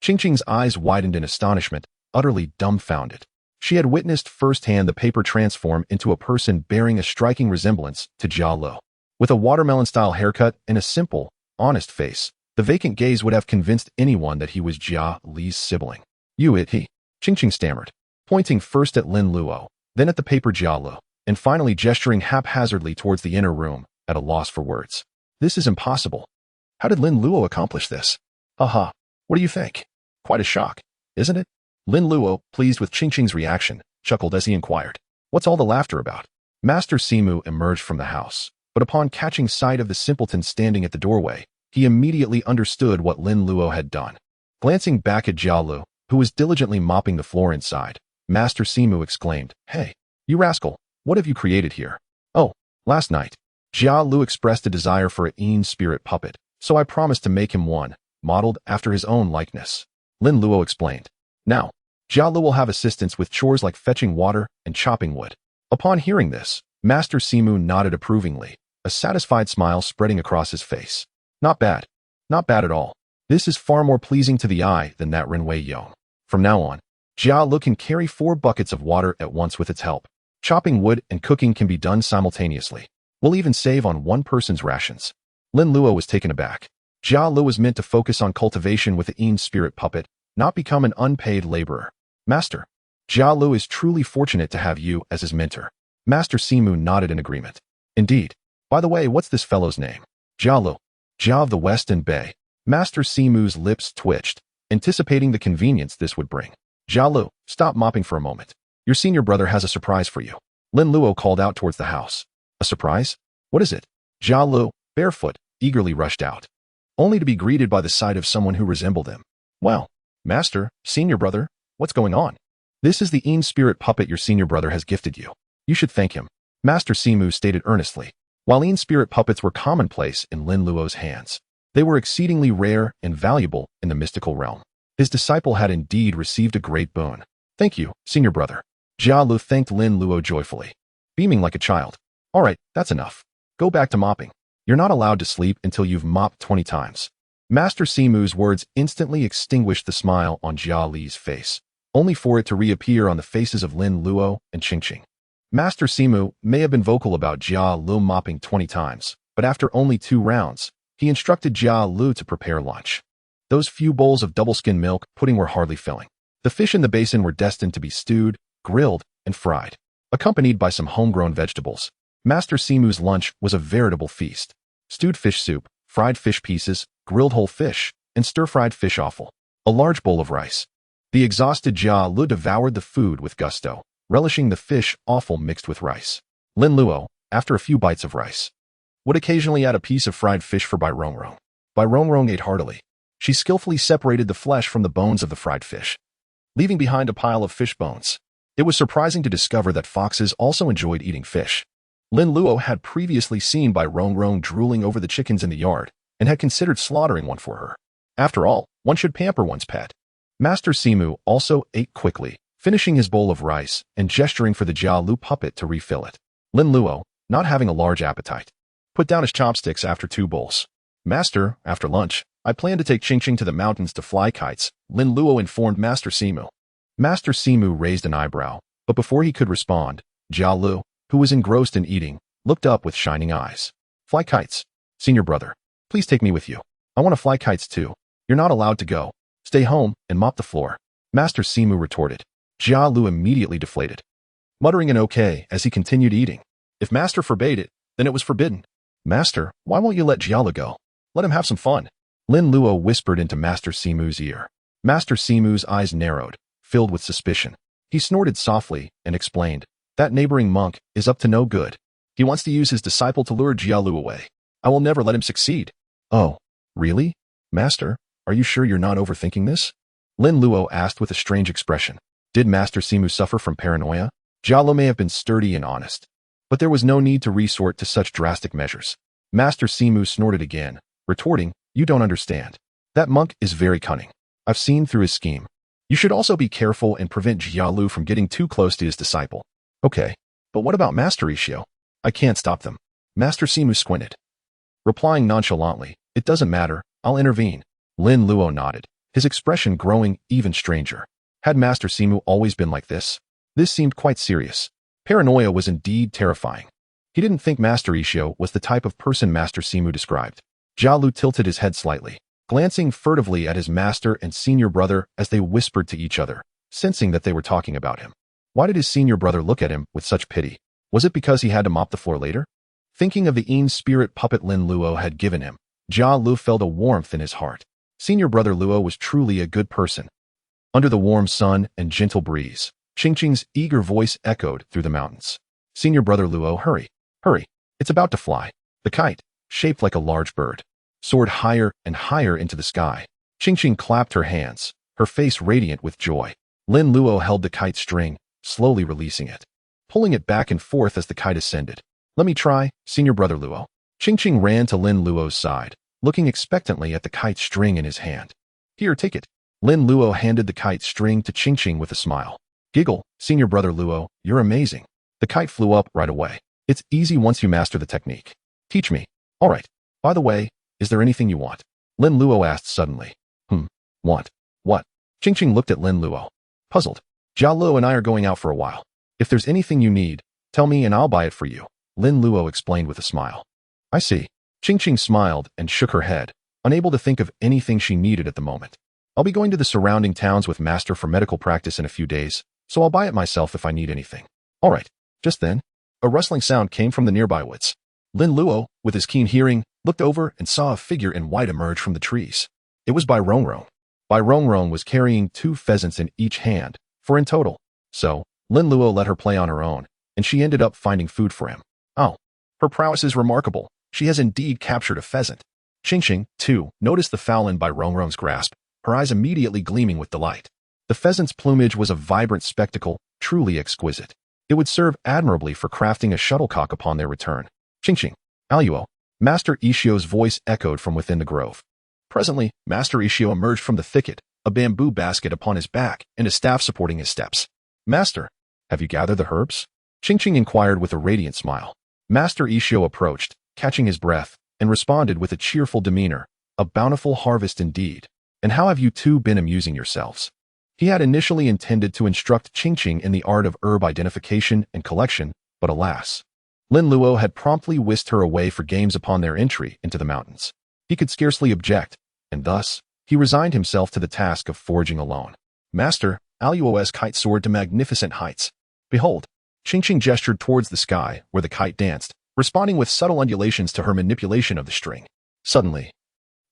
Qing's eyes widened in astonishment, utterly dumbfounded. She had witnessed firsthand the paper transform into a person bearing a striking resemblance to Jialu. With a watermelon-style haircut and a simple, honest face, the vacant gaze would have convinced anyone that he was Jia Li's sibling. He. Qing stammered, pointing first at Lin Luo, then at the paper Jialu, and finally gesturing haphazardly towards the inner room, at a loss for words. This is impossible. How did Lin Luo accomplish this? Haha, what do you think? Quite a shock, isn't it? Lin Luo, pleased with Qing's reaction, chuckled as he inquired, what's all the laughter about? Master Simu emerged from the house, but upon catching sight of the simpleton standing at the doorway, he immediately understood what Lin Luo had done. Glancing back at Jialu, who was diligently mopping the floor inside, Master Simu exclaimed, Hey, you rascal, what have you created here? Oh, last night, Jialu expressed a desire for a Qian spirit puppet, so I promised to make him one, modeled after his own likeness. Lin Luo explained. Now, Jialu will have assistance with chores like fetching water and chopping wood. Upon hearing this, Master Simu nodded approvingly, a satisfied smile spreading across his face. Not bad. Not bad at all. This is far more pleasing to the eye than that Renwei Yong. From now on, Jialu can carry 4 buckets of water at once with its help. Chopping wood and cooking can be done simultaneously. We'll even save on one person's rations. Lin Luo was taken aback. Jialu was meant to focus on cultivation with the Qian spirit puppet, not become an unpaid laborer. Master, Jialu is truly fortunate to have you as his mentor. Master Simu nodded in agreement. Indeed. By the way, what's this fellow's name? Jialu. Jia of the West and Bay. Master Simu's lips twitched, anticipating the convenience this would bring. Jia Lu, stop mopping for a moment. Your senior brother has a surprise for you. Lin Luo called out towards the house. A surprise? What is it? Jia Lu, barefoot, eagerly rushed out, only to be greeted by the sight of someone who resembled him. Well, Master, senior brother, what's going on? This is the Qian spirit puppet your senior brother has gifted you. You should thank him, Master Simu stated earnestly. While Qian spirit puppets were commonplace in Lin Luo's hands, they were exceedingly rare and valuable in the mystical realm. His disciple had indeed received a great boon. Thank you, senior brother. Jia Lu thanked Lin Luo joyfully, beaming like a child. All right, that's enough. Go back to mopping. You're not allowed to sleep until you've mopped 20 times. Master Simu's words instantly extinguished the smile on Jia Li's face, only for it to reappear on the faces of Lin Luo and Qingqing. Master Simu may have been vocal about Jia Lu mopping 20 times, but after only 2 rounds, he instructed Jia Lu to prepare lunch. Those few bowls of double-skin milk pudding were hardly filling. The fish in the basin were destined to be stewed, grilled, and fried, accompanied by some homegrown vegetables. Master Simu's lunch was a veritable feast. Stewed fish soup, fried fish pieces, grilled whole fish, and stir-fried fish offal. A large bowl of rice. The exhausted Jia Lu devoured the food with gusto, relishing the fish offal mixed with rice. Lin Luo, after a few bites of rice, would occasionally add a piece of fried fish for Bai Rongrong. Bai Rongrong ate heartily. She skillfully separated the flesh from the bones of the fried fish, leaving behind a pile of fish bones. It was surprising to discover that foxes also enjoyed eating fish. Lin Luo had previously seen Bai Rongrong drooling over the chickens in the yard and had considered slaughtering one for her. After all, one should pamper one's pet. Master Simu also ate quickly, finishing his bowl of rice and gesturing for the Jia Lu puppet to refill it. Lin Luo, not having a large appetite, put down his chopsticks after 2 bowls. Master, after lunch, I plan to take Qingqing to the mountains to fly kites, Lin Luo informed Master Simu. Master Simu raised an eyebrow, but before he could respond, Jia Lu, who was engrossed in eating, looked up with shining eyes. Fly kites? Senior brother, please take me with you. I want to fly kites too. You're not allowed to go. Stay home and mop the floor. Master Simu retorted. Jia Lu immediately deflated, muttering an okay as he continued eating. If Master forbade it, then it was forbidden. Master, why won't you let Jia Lu go? Let him have some fun. Lin Luo whispered into Master Simu's ear. Master Simu's eyes narrowed, filled with suspicion. He snorted softly and explained, that neighboring monk is up to no good. He wants to use his disciple to lure Jia Lu away. I will never let him succeed. Oh, really? Master, are you sure you're not overthinking this? Lin Luo asked with a strange expression. Did Master Simu suffer from paranoia? Jia Lu may have been sturdy and honest, but there was no need to resort to such drastic measures. Master Simu snorted again, retorting, you don't understand. That monk is very cunning. I've seen through his scheme. You should also be careful and prevent Jia Lu from getting too close to his disciple. Okay, but what about Master Ikkyu? I can't stop them. Master Simu squinted, replying nonchalantly, it doesn't matter, I'll intervene. Lin Luo nodded, his expression growing even stranger. Had Master Simu always been like this? This seemed quite serious. Paranoia was indeed terrifying. He didn't think Master Ikkyu was the type of person Master Simu described. Jia Lu tilted his head slightly, glancing furtively at his master and senior brother as they whispered to each other, sensing that they were talking about him. Why did his senior brother look at him with such pity? Was it because he had to mop the floor later? Thinking of the Qian spirit puppet Lin Luo had given him, Jia Lu felt a warmth in his heart. Senior brother Luo was truly a good person. Under the warm sun and gentle breeze, Qingqing's eager voice echoed through the mountains. Senior brother Luo, hurry, hurry, it's about to fly. The kite, shaped like a large bird, soared higher and higher into the sky. Qingqing clapped her hands, her face radiant with joy. Lin Luo held the kite string, slowly releasing it, pulling it back and forth as the kite ascended. Let me try, senior brother Luo. Qingqing ran to Lin Luo's side, looking expectantly at the kite string in his hand. Here, take it. Lin Luo handed the kite string to Qingqing with a smile. Giggle, senior brother Luo, you're amazing. The kite flew up right away. It's easy once you master the technique. Teach me. All right. By the way, is there anything you want? Lin Luo asked suddenly. Want? What? Qingqing looked at Lin Luo, puzzled. Jia Lu and I are going out for a while. If there's anything you need, tell me and I'll buy it for you. Lin Luo explained with a smile. I see. Qingqing smiled and shook her head, unable to think of anything she needed at the moment. I'll be going to the surrounding towns with Master for medical practice in a few days, so I'll buy it myself if I need anything. All right. Just then, a rustling sound came from the nearby woods. Lin Luo, with his keen hearing, looked over and saw a figure in white emerge from the trees. It was Bai Rongrong. Bai Rongrong was carrying 2 pheasants in each hand, 4 in total. So, Lin Luo let her play on her own, and she ended up finding food for him. Oh, her prowess is remarkable. She has indeed captured a pheasant. Qing, too, noticed the fowl in Bai Rongrong's grasp, her eyes immediately gleaming with delight. The pheasant's plumage was a vibrant spectacle, truly exquisite. It would serve admirably for crafting a shuttlecock upon their return. Qing, Aluo. Master Ikkyu's voice echoed from within the grove. Presently, Master Ikkyu emerged from the thicket, a bamboo basket upon his back and a staff supporting his steps. Master, have you gathered the herbs? Qing inquired with a radiant smile. Master Ikkyu approached, catching his breath, and responded with a cheerful demeanor. A bountiful harvest indeed. And how have you two been amusing yourselves? He had initially intended to instruct Qing in the art of herb identification and collection, but alas. Lin Luo had promptly whisked her away for games upon their entry into the mountains. He could scarcely object, and thus, he resigned himself to the task of foraging alone. Master, Aluo's kite soared to magnificent heights. Behold, Qing gestured towards the sky, where the kite danced, responding with subtle undulations to her manipulation of the string. Suddenly,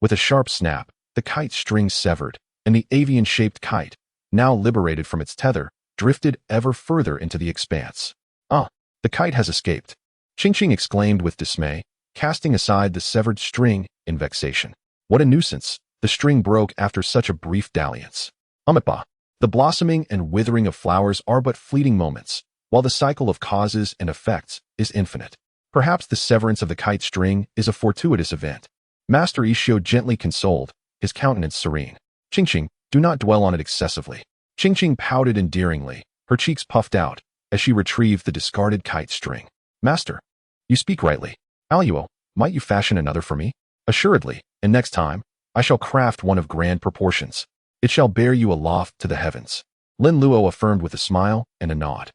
with a sharp snap, the kite string severed, and the avian-shaped kite, now liberated from its tether, drifted ever further into the expanse. Ah, the kite has escaped. Qing exclaimed with dismay, casting aside the severed string in vexation. What a nuisance! The string broke after such a brief dalliance. Amitba. The blossoming and withering of flowers are but fleeting moments, while the cycle of causes and effects is infinite. Perhaps the severance of the kite string is a fortuitous event. Master Ikkyu gently consoled, his countenance serene. Qing, do not dwell on it excessively. Qing pouted endearingly, her cheeks puffed out, as she retrieved the discarded kite string. Master, you speak rightly. Aluo, might you fashion another for me? Assuredly, and next time, I shall craft one of grand proportions. It shall bear you aloft to the heavens. Lin Luo affirmed with a smile and a nod.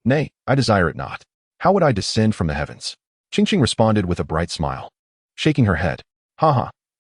Nay, I desire it not. How would I descend from the heavens? Qing responded with a bright smile. Shaking her head.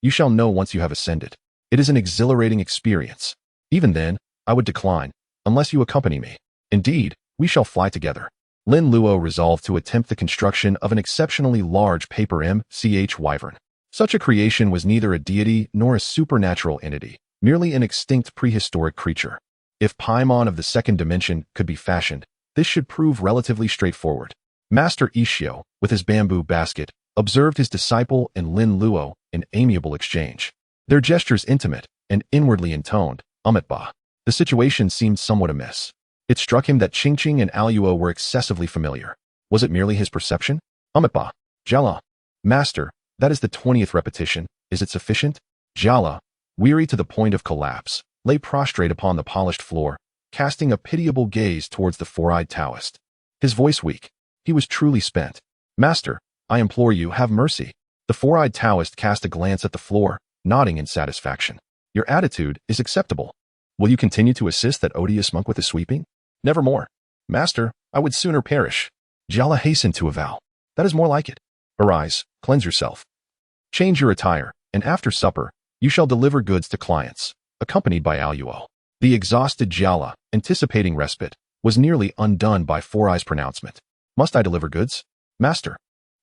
You shall know once you have ascended. It is an exhilarating experience. Even then, I would decline, unless you accompany me. Indeed, we shall fly together. Lin Luo resolved to attempt the construction of an exceptionally large paper MCH wyvern. Such a creation was neither a deity nor a supernatural entity, merely an extinct prehistoric creature. If Paimon of the second dimension could be fashioned, this should prove relatively straightforward. Master Ikkyu, with his bamboo basket, observed his disciple and Lin Luo in amiable exchange. Their gestures intimate and inwardly intoned, Amitba. The situation seemed somewhat amiss. It struck him that Qing and Aluo were excessively familiar. Was it merely his perception? Amitba. Jala. Master, that is the 20th repetition. Is it sufficient? Jala, weary to the point of collapse, lay prostrate upon the polished floor, casting a pitiable gaze towards the four-eyed Taoist. His voice weak. He was truly spent. Master, I implore you, have mercy. The four-eyed Taoist cast a glance at the floor, nodding in satisfaction. Your attitude is acceptable. Will you continue to assist that odious monk with the sweeping? Nevermore. Master, I would sooner perish. Jala hastened to avow. That is more like it. Arise, cleanse yourself. Change your attire, and after supper, you shall deliver goods to clients, accompanied by Aluo. The exhausted Jala, anticipating respite, was nearly undone by Four Eyes' pronouncement. Must I deliver goods? Master,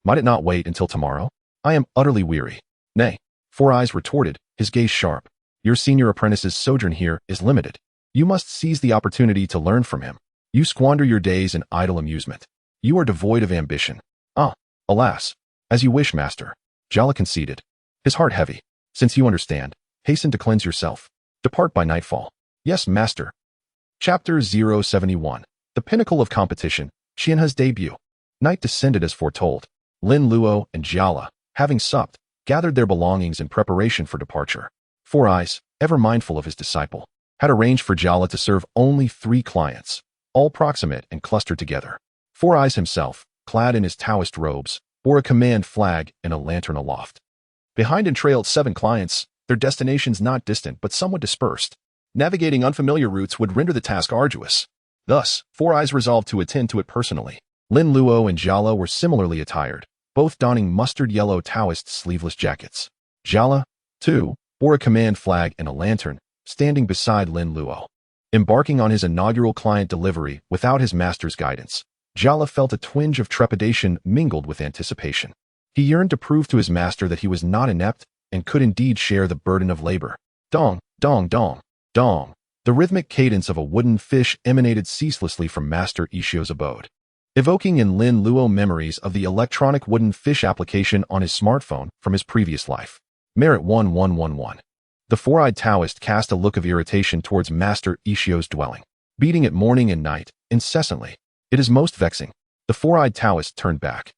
might it not wait until tomorrow? I am utterly weary. Nay, Four Eyes retorted, his gaze sharp. Your senior apprentice's sojourn here is limited. You must seize the opportunity to learn from him. You squander your days in idle amusement. You are devoid of ambition. Alas. As you wish, master. Jala conceded, his heart heavy. Since you understand, hasten to cleanse yourself. Depart by nightfall. Yes, master. Chapter 071. The Pinnacle of Competition, Qian He's debut. Night descended as foretold. Lin Luo and Jala, having supped, gathered their belongings in preparation for departure. Four Eyes, ever mindful of his disciple, had arranged for Jala to serve only 3 clients, all proximate and clustered together. Four Eyes himself, clad in his Taoist robes, bore a command flag and a lantern aloft. Behind him trailed 7 clients, their destinations not distant but somewhat dispersed. Navigating unfamiliar routes would render the task arduous. Thus, Four Eyes resolved to attend to it personally. Lin Luo and Jala were similarly attired, both donning mustard yellow Taoist sleeveless jackets. Jala, too, bore a command flag and a lantern, standing beside Lin Luo. Embarking on his inaugural client delivery without his master's guidance, Jala felt a twinge of trepidation mingled with anticipation. He yearned to prove to his master that he was not inept, and could indeed share the burden of labor. Dong, dong, dong, dong. The rhythmic cadence of a wooden fish emanated ceaselessly from Master Ikkyu's abode, evoking in Lin Luo memories of the electronic wooden fish application on his smartphone from his previous life. Merit 1111. The four-eyed Taoist cast a look of irritation towards Master Ikkyu's dwelling, beating it morning and night, incessantly. It is most vexing. The four-eyed Taoist turned back,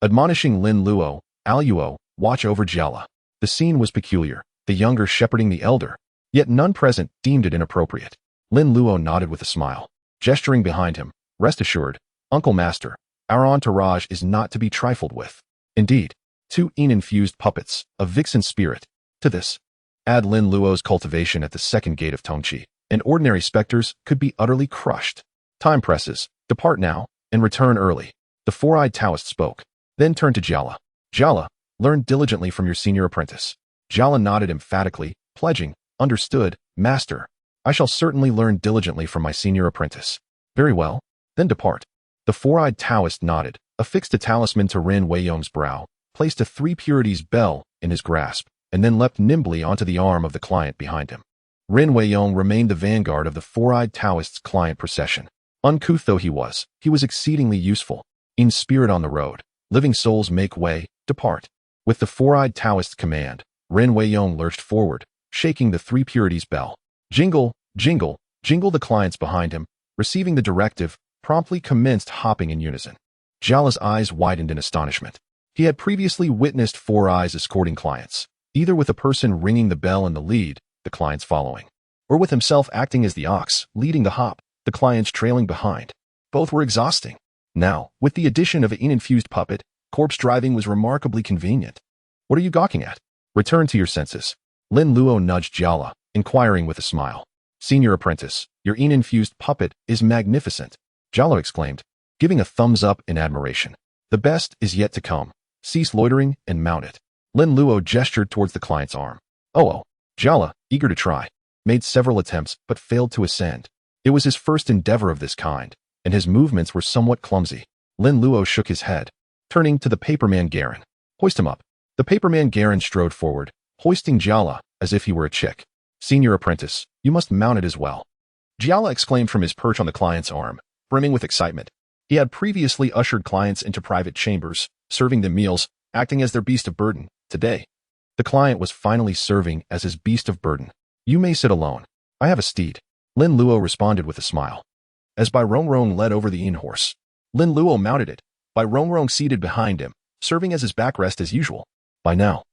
admonishing Lin Luo, Luo, watch over Jiala. The scene was peculiar, the younger shepherding the elder, yet none present deemed it inappropriate. Lin Luo nodded with a smile, gesturing behind him. Rest assured, Uncle Master, our entourage is not to be trifled with. Indeed, 2 infused puppets, a vixen spirit. To this, add Lin Luo's cultivation at the second gate of Tongqi, and ordinary specters could be utterly crushed. Time presses. Depart now, and return early. The four-eyed Taoist spoke, then turned to Jiala. Jiala, learn diligently from your senior apprentice. Jiala nodded emphatically, pledging, understood, Master. I shall certainly learn diligently from my senior apprentice. Very well, then depart. The four-eyed Taoist nodded, affixed a talisman to Ren Weiyong's brow, placed a 3 purities bell in his grasp, and then leapt nimbly onto the arm of the client behind him. Ren Weiyong remained the vanguard of the four-eyed Taoist's client procession. Uncouth though he was exceedingly useful. In spirit on the road, living souls make way, depart. With the four-eyed Taoist's command, Ren Weiyong lurched forward, shaking the 3 purities bell. Jingle, jingle, jingle. The clients behind him, receiving the directive, promptly commenced hopping in unison. Jiala's eyes widened in astonishment. He had previously witnessed four eyes escorting clients, either with a person ringing the bell in the lead, the clients following, or with himself acting as the ox, leading the hop, the clients trailing behind. Both were exhausting. Now, with the addition of an infused puppet, corpse driving was remarkably convenient. What are you gawking at? Return to your senses. Lin Luo nudged Jiala, inquiring with a smile. Senior apprentice, your infused puppet is magnificent, Jiala exclaimed, giving a thumbs up in admiration. The best is yet to come. Cease loitering and mount it. Lin Luo gestured towards the client's arm. Oh, Jiala, eager to try, made several attempts but failed to ascend. It was his first endeavor of this kind, and his movements were somewhat clumsy. Lin Luo shook his head, turning to the paperman Garen. Hoist him up. The paperman Garen strode forward, hoisting Jiala as if he were a chick. Senior apprentice, you must mount it as well. Jiala exclaimed from his perch on the client's arm, brimming with excitement. He had previously ushered clients into private chambers, serving them meals, acting as their beast of burden. Today, the client was finally serving as his beast of burden. You may sit alone. I have a steed. Lin Luo responded with a smile. As Bai Rongrong led over the in-horse, Lin Luo mounted it, Bai Rongrong seated behind him, serving as his backrest as usual. By now,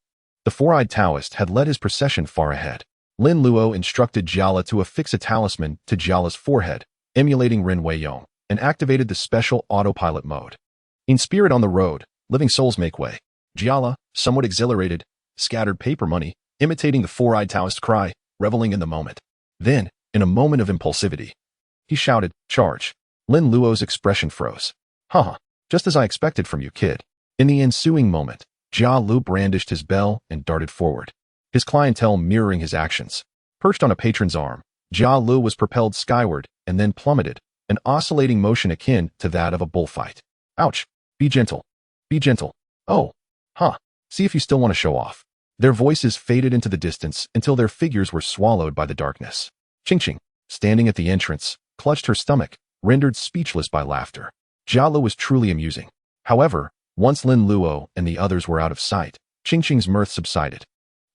the four-eyed Taoist had led his procession far ahead. Lin Luo instructed Jiala to affix a talisman to Jiala's forehead, emulating Ren Weiyong, and activated the special autopilot mode. In spirit on the road, living souls make way. Jiala, somewhat exhilarated, scattered paper money, imitating the four-eyed Taoist cry, reveling in the moment. Then, in a moment of impulsivity, he shouted, charge. Lin Luo's expression froze. Haha, just as I expected from you, kid. In the ensuing moment, Jia Lu brandished his bell and darted forward, his clientele mirroring his actions. Perched on a patron's arm, Jia Lu was propelled skyward and then plummeted, an oscillating motion akin to that of a bullfight. Ouch! Be gentle. Be gentle. Oh, huh. See if you still want to show off. Their voices faded into the distance until their figures were swallowed by the darkness. Ching-Ching, standing at the entrance, clutched her stomach, rendered speechless by laughter. Jia Lu was truly amusing. However, once Lin Luo and the others were out of sight, Ching-Ching's mirth subsided,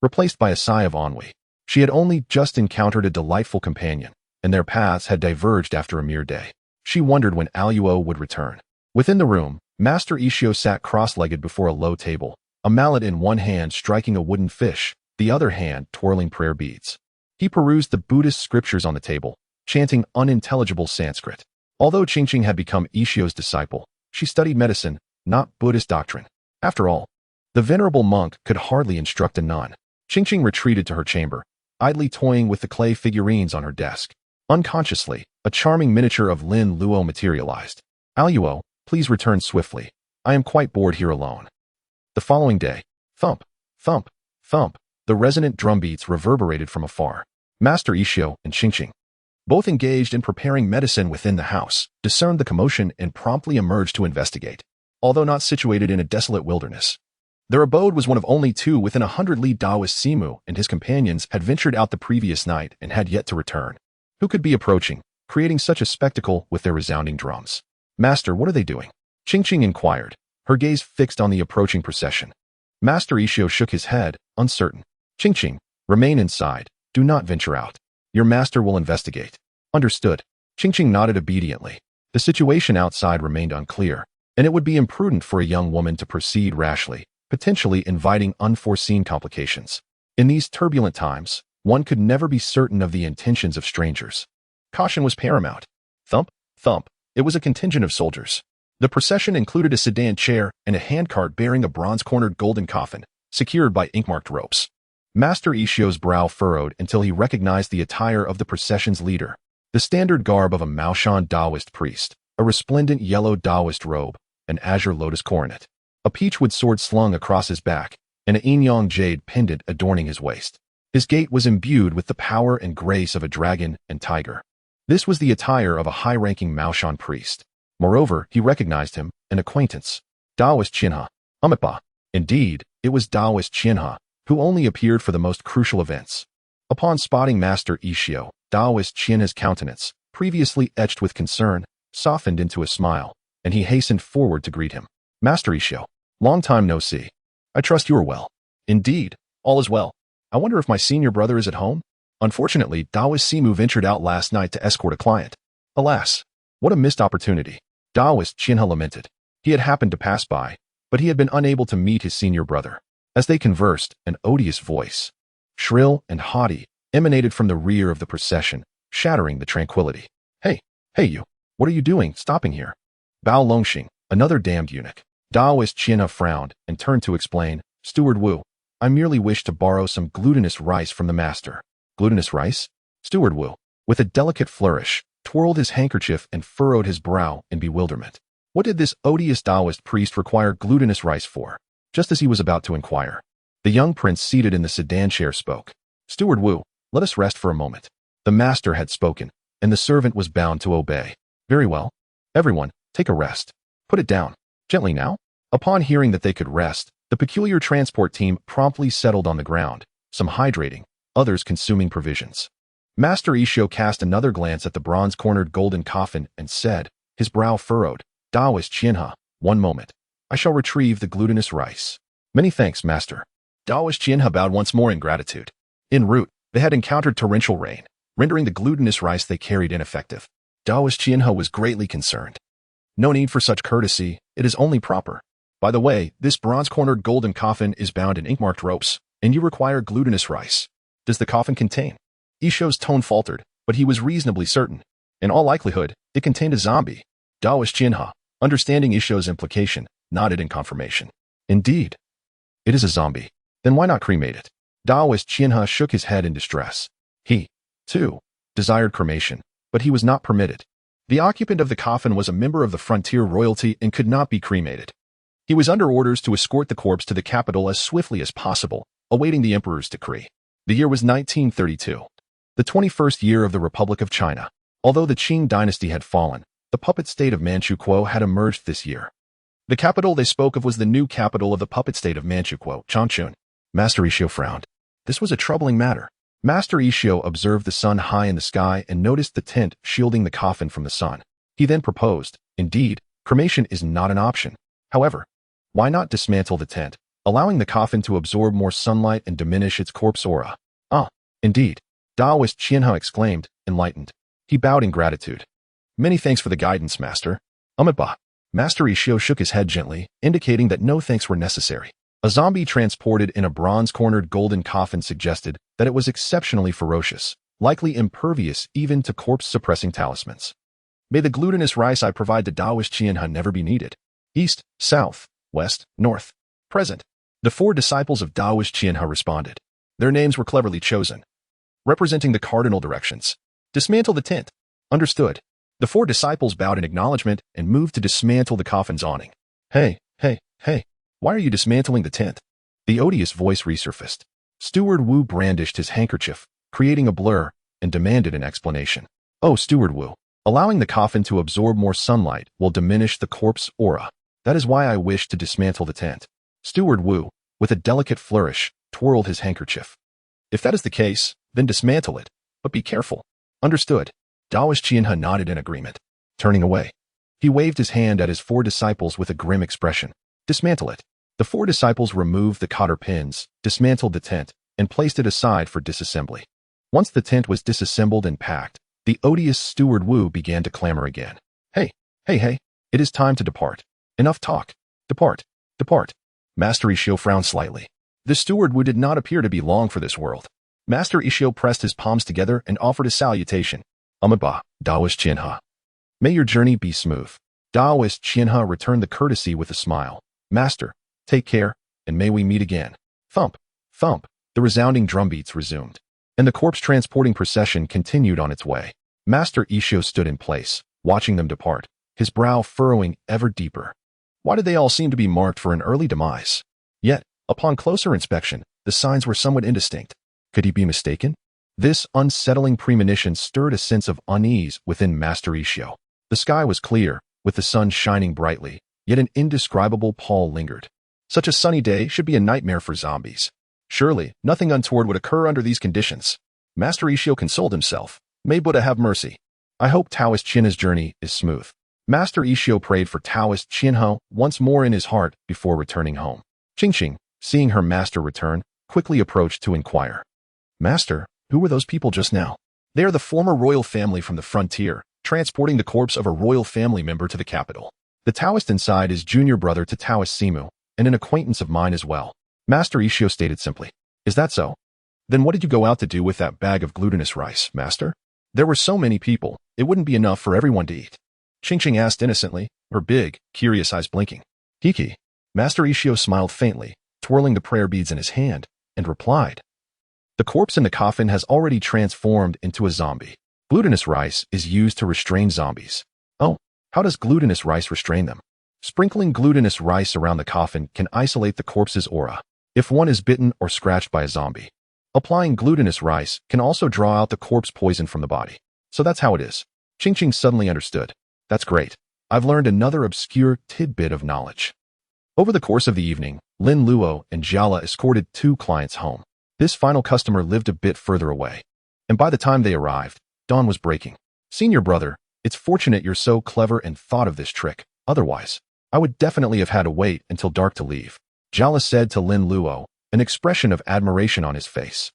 replaced by a sigh of ennui. She had only just encountered a delightful companion, and their paths had diverged after a mere day. She wondered when Luo would return. Within the room, Master Ikkyu sat cross-legged before a low table, a mallet in one hand striking a wooden fish, the other hand twirling prayer beads. He perused the Buddhist scriptures on the table, chanting unintelligible Sanskrit. Although Ching-Ching had become Ikkyu's disciple, she studied medicine, not Buddhist doctrine. After all, the venerable monk could hardly instruct a nun. Ching-Ching retreated to her chamber, idly toying with the clay figurines on her desk. Unconsciously, a charming miniature of Lin Luo materialized. Luo, please return swiftly. I am quite bored here alone. The following day, thump, thump, thump, the resonant drumbeats reverberated from afar. Master Ikkyu and Ching-Ching, both engaged in preparing medicine within the house, discerned the commotion and promptly emerged to investigate. Although not situated in a desolate wilderness, Their abode was one of only two within 100 li. Taoist Simu and his companions had ventured out the previous night and had yet to return. Who could be approaching, creating such a spectacle with their resounding drums? Master, what are they doing? Qing inquired, her gaze fixed on the approaching procession. Master Ikkyu shook his head, uncertain. Qing, remain inside. Do not venture out. Your master will investigate. Understood. Qing nodded obediently. The situation outside remained unclear, and it would be imprudent for a young woman to proceed rashly, potentially inviting unforeseen complications. In these turbulent times, one could never be certain of the intentions of strangers. Caution was paramount. Thump, thump. It was a contingent of soldiers. The procession included a sedan chair and a handcart bearing a bronze-cornered golden coffin, secured by ink-marked ropes. Master Ikkyu's brow furrowed until he recognized the attire of the procession's leader. The standard garb of a Maoshan Taoist priest, a resplendent yellow Taoist robe, an azure lotus coronet, a peachwood sword slung across his back, and an yin-yang jade pendant adorning his waist. His gait was imbued with the power and grace of a dragon and tiger. This was the attire of a high-ranking Maoshan priest. Moreover, he recognized him, an acquaintance. Taoist Qian He. Umitba. Indeed, it was Taoist Qian He, who only appeared for the most crucial events. Upon spotting Master Ikkyu, Taoist Qian He's countenance, previously etched with concern, softened into a smile, and he hastened forward to greet him. Master Ikkyu, long time no see. I trust you are well. Indeed, all is well. I wonder if my senior brother is at home? Unfortunately, Taoist Simu ventured out last night to escort a client. Alas, what a missed opportunity. Taoist Qian He lamented. He had happened to pass by, but he had been unable to meet his senior brother. As they conversed, an odious voice, shrill and haughty, emanated from the rear of the procession, shattering the tranquility. Hey you, what are you doing, stopping here? Bao Longxing, another damned eunuch. Taoist Qian He frowned and turned to explain, Steward Wu, I merely wish to borrow some glutinous rice from the master. Glutinous rice? Steward Wu, with a delicate flourish, twirled his handkerchief and furrowed his brow in bewilderment. What did this odious Taoist priest require glutinous rice for? Just as he was about to inquire, the young prince seated in the sedan chair spoke. Steward Wu, let us rest for a moment. The master had spoken, and the servant was bound to obey. Very well. Everyone, take a rest. Put it down. Gently now. Upon hearing that they could rest, the peculiar transport team promptly settled on the ground, some hydrating, others consuming provisions. Master Ikkyu cast another glance at the bronze-cornered golden coffin and said, his brow furrowed, Taoist Qian He, one moment. I shall retrieve the glutinous rice. Many thanks, master. Taoist Qian He bowed once more in gratitude. En route, they had encountered torrential rain, rendering the glutinous rice they carried ineffective. Taoist Qian He was greatly concerned. No need for such courtesy, it is only proper. By the way, this bronze-cornered golden coffin is bound in ink-marked ropes, and you require glutinous rice. Does the coffin contain? Ikkyu's tone faltered, but he was reasonably certain. In all likelihood, it contained a zombie. Taoist Qian He, understanding Ikkyu's implication, nodded in confirmation. Indeed. It is a zombie. Then why not cremate it? Taoist Qian He shook his head in distress. He, too, desired cremation, but he was not permitted. The occupant of the coffin was a member of the frontier royalty and could not be cremated. He was under orders to escort the corpse to the capital as swiftly as possible, awaiting the emperor's decree. The year was 1932, the 21st year of the Republic of China. Although the Qing dynasty had fallen, the puppet state of Manchukuo had emerged this year. The capital they spoke of was the new capital of the puppet state of Manchukuo, Changchun. Master Ikkyu frowned. This was a troubling matter. Master Ikkyu observed the sun high in the sky and noticed the tent shielding the coffin from the sun. He then proposed, indeed, cremation is not an option. However, why not dismantle the tent, allowing the coffin to absorb more sunlight and diminish its corpse aura? Ah, indeed. Taoist Qian He exclaimed, enlightened. He bowed in gratitude. Many thanks for the guidance, master. Umitba. Master Ikkyu shook his head gently, indicating that no thanks were necessary. A zombie transported in a bronze-cornered golden coffin suggested that it was exceptionally ferocious, likely impervious even to corpse-suppressing talismans. May the glutinous rice I provide to Taoist Qian He never be needed. East, south, west, north. Present. The 4 disciples of Taoist Qian He responded. Their names were cleverly chosen, representing the cardinal directions. Dismantle the tent. Understood. The 4 disciples bowed in acknowledgement and moved to dismantle the coffin's awning. Hey, why are you dismantling the tent? The odious voice resurfaced. Steward Wu brandished his handkerchief, creating a blur, and demanded an explanation. Oh, Steward Wu, allowing the coffin to absorb more sunlight will diminish the corpse aura. That is why I wish to dismantle the tent. Steward Wu, with a delicate flourish, twirled his handkerchief. If that is the case, then dismantle it, but be careful. Understood. Taoist Qian He nodded in agreement. Turning away, he waved his hand at his 4 disciples with a grim expression. Dismantle it. The 4 disciples removed the cotter pins, dismantled the tent, and placed it aside for disassembly. Once the tent was disassembled and packed, the odious Steward Wu began to clamor again. Hey, it is time to depart. Enough talk. Depart. Master Ikkyu frowned slightly. The Steward Wu did not appear to be long for this world. Master Ikkyu pressed his palms together and offered a salutation. Amaba, Taoist Qian He. May your journey be smooth. Taoist Qian He returned the courtesy with a smile. Master, take care, and may we meet again. Thump, thump, the resounding drumbeats resumed, and the corpse transporting procession continued on its way. Master Ikkyu stood in place, watching them depart, his brow furrowing ever deeper. Why did they all seem to be marked for an early demise? Yet, upon closer inspection, the signs were somewhat indistinct. Could he be mistaken? This unsettling premonition stirred a sense of unease within Master Ikkyu. The sky was clear, with the sun shining brightly, yet an indescribable pall lingered. Such a sunny day should be a nightmare for zombies. Surely, nothing untoward would occur under these conditions. Master Ikkyu consoled himself. May Buddha have mercy. I hope Taoist Qian He's journey is smooth. Master Ikkyu prayed for Taoist Qian He once more in his heart before returning home. Qingqing, seeing her master return, quickly approached to inquire. Master, who were those people just now? They are the former royal family from the frontier, transporting the corpse of a royal family member to the capital. The Taoist inside is junior brother to Taoist Simu, and an acquaintance of mine as well. Master Ikkyu stated simply. Is that so? Then what did you go out to do with that bag of glutinous rice, master? There were so many people, it wouldn't be enough for everyone to eat. Qingqing asked innocently, her big, curious eyes blinking. Kiki. Master Ikkyu smiled faintly, twirling the prayer beads in his hand, and replied. The corpse in the coffin has already transformed into a zombie. Glutinous rice is used to restrain zombies. Oh, how does glutinous rice restrain them? Sprinkling glutinous rice around the coffin can isolate the corpse's aura if one is bitten or scratched by a zombie. Applying glutinous rice can also draw out the corpse poison from the body. So that's how it is. Qingqing suddenly understood. That's great. I've learned another obscure tidbit of knowledge. Over the course of the evening, Lin Luo and Jiala escorted 2 clients home. This final customer lived a bit further away, and by the time they arrived, dawn was breaking. Senior brother, it's fortunate you're so clever and thought of this trick. Otherwise, I would definitely have had to wait until dark to leave. Jiala said to Lin Luo, an expression of admiration on his face.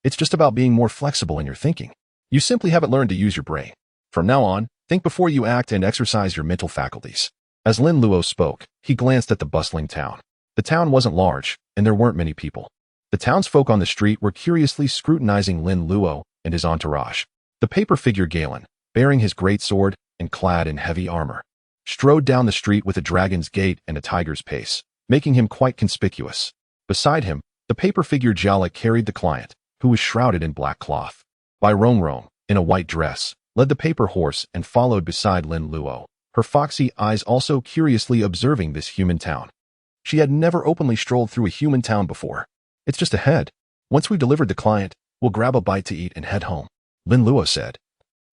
It's just about being more flexible in your thinking. You simply haven't learned to use your brain. From now on, think before you act and exercise your mental faculties. As Lin Luo spoke, he glanced at the bustling town. The town wasn't large, and there weren't many people. The townsfolk on the street were curiously scrutinizing Lin Luo and his entourage. The paper figure Galen, bearing his great sword and clad in heavy armor, strode down the street with a dragon's gait and a tiger's pace, making him quite conspicuous. Beside him, the paper figure Jiala carried the client, who was shrouded in black cloth. Bai Rongrong, in a white dress, led the paper horse and followed beside Lin Luo, her foxy eyes also curiously observing this human town. She had never openly strolled through a human town before. It's just ahead. Once we've delivered the client, we'll grab a bite to eat and head home, Lin Luo said,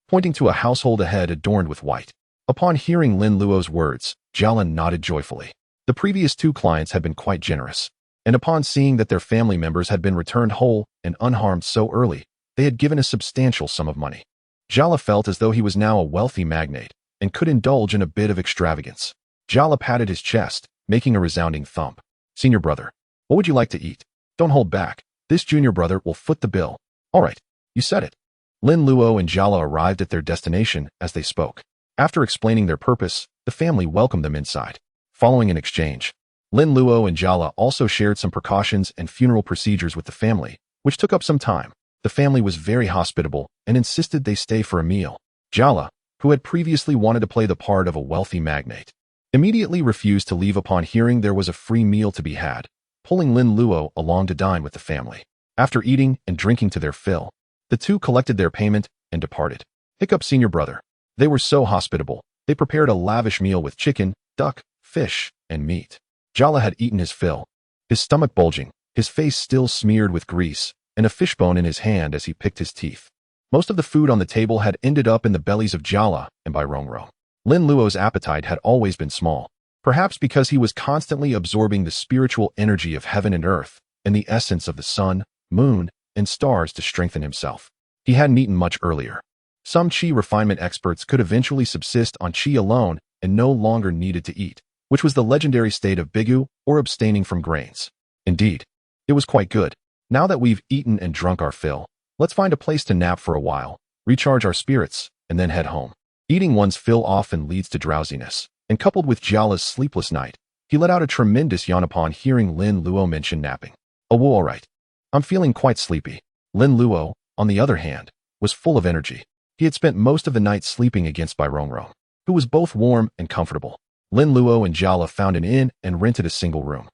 pointing to a household ahead adorned with white. Upon hearing Lin Luo's words, Jiala nodded joyfully. The previous 2 clients had been quite generous, and upon seeing that their family members had been returned whole and unharmed so early, they had given a substantial sum of money. Jiala felt as though he was now a wealthy magnate and could indulge in a bit of extravagance. Jiala patted his chest, making a resounding thump. Senior brother, what would you like to eat? Don't hold back. This junior brother will foot the bill. All right, you said it. Lin Luo and Jiala arrived at their destination as they spoke. After explaining their purpose, the family welcomed them inside. Following an exchange, Lin Luo and Jiala also shared some precautions and funeral procedures with the family, which took up some time. The family was very hospitable and insisted they stay for a meal. Jiala, who had previously wanted to play the part of a wealthy magnate, immediately refused to leave upon hearing there was a free meal to be had, pulling Lin Luo along to dine with the family. After eating and drinking to their fill, the 2 collected their payment and departed. Hiccup senior brother. They were so hospitable, they prepared a lavish meal with chicken, duck, fish, and meat. Jiala had eaten his fill, his stomach bulging, his face still smeared with grease, and a fishbone in his hand as he picked his teeth. Most of the food on the table had ended up in the bellies of Jiala and Bai Rongrong. Lin Luo's appetite had always been small, Perhaps because he was constantly absorbing the spiritual energy of heaven and earth and the essence of the sun, moon, and stars to strengthen himself. He hadn't eaten much earlier. Some Qi refinement experts could eventually subsist on Qi alone and no longer needed to eat, which was the legendary state of Bigu or abstaining from grains. Indeed, it was quite good. Now that we've eaten and drunk our fill, let's find a place to nap for a while, recharge our spirits, and then head home. Eating one's fill often leads to drowsiness, and coupled with Jiala's sleepless night, he let out a tremendous yawn upon hearing Lin Luo mention napping. Oh, well, all right. I'm feeling quite sleepy. Lin Luo, on the other hand, was full of energy. He had spent most of the night sleeping against Bai Rongrong, who was both warm and comfortable. Lin Luo and Jiala found an inn and rented a single room.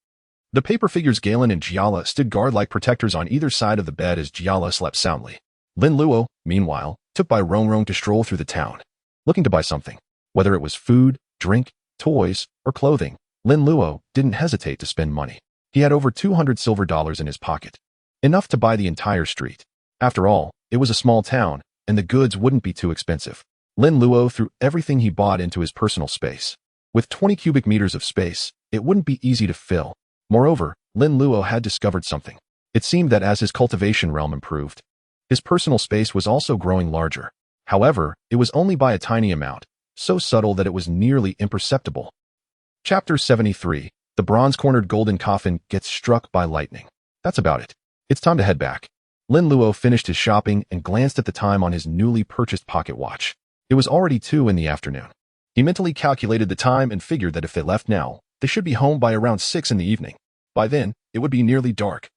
The paper figures Galen and Jiala stood guard like protectors on either side of the bed as Jiala slept soundly. Lin Luo, meanwhile, took Bai Rongrong to stroll through the town, looking to buy something. Whether it was food, drink, toys, or clothing, Lin Luo didn't hesitate to spend money. He had over 200 silver dollars in his pocket, enough to buy the entire street. After all, it was a small town, and the goods wouldn't be too expensive. Lin Luo threw everything he bought into his personal space. With 20 cubic meters of space, it wouldn't be easy to fill. Moreover, Lin Luo had discovered something. It seemed that as his cultivation realm improved, his personal space was also growing larger. However, it was only by a tiny amount, so subtle that it was nearly imperceptible. Chapter 73. The bronze-cornered golden coffin gets struck by lightning. That's about it. It's time to head back. Lin Luo finished his shopping and glanced at the time on his newly purchased pocket watch. It was already 2 in the afternoon. He mentally calculated the time and figured that if they left now, they should be home by around 6 in the evening. By then, it would be nearly dark,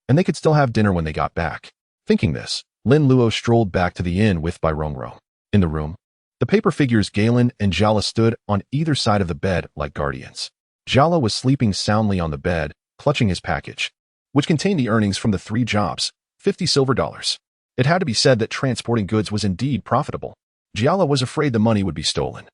and they could still have dinner when they got back. Thinking this, Lin Luo strolled back to the inn with Bai Rongrong. In the room, the paper figures Galen and Jiala stood on either side of the bed like guardians. Jiala was sleeping soundly on the bed, clutching his package, which contained the earnings from the 3 jobs, 50 silver dollars. It had to be said that transporting goods was indeed profitable. Jiala was afraid the money would be stolen,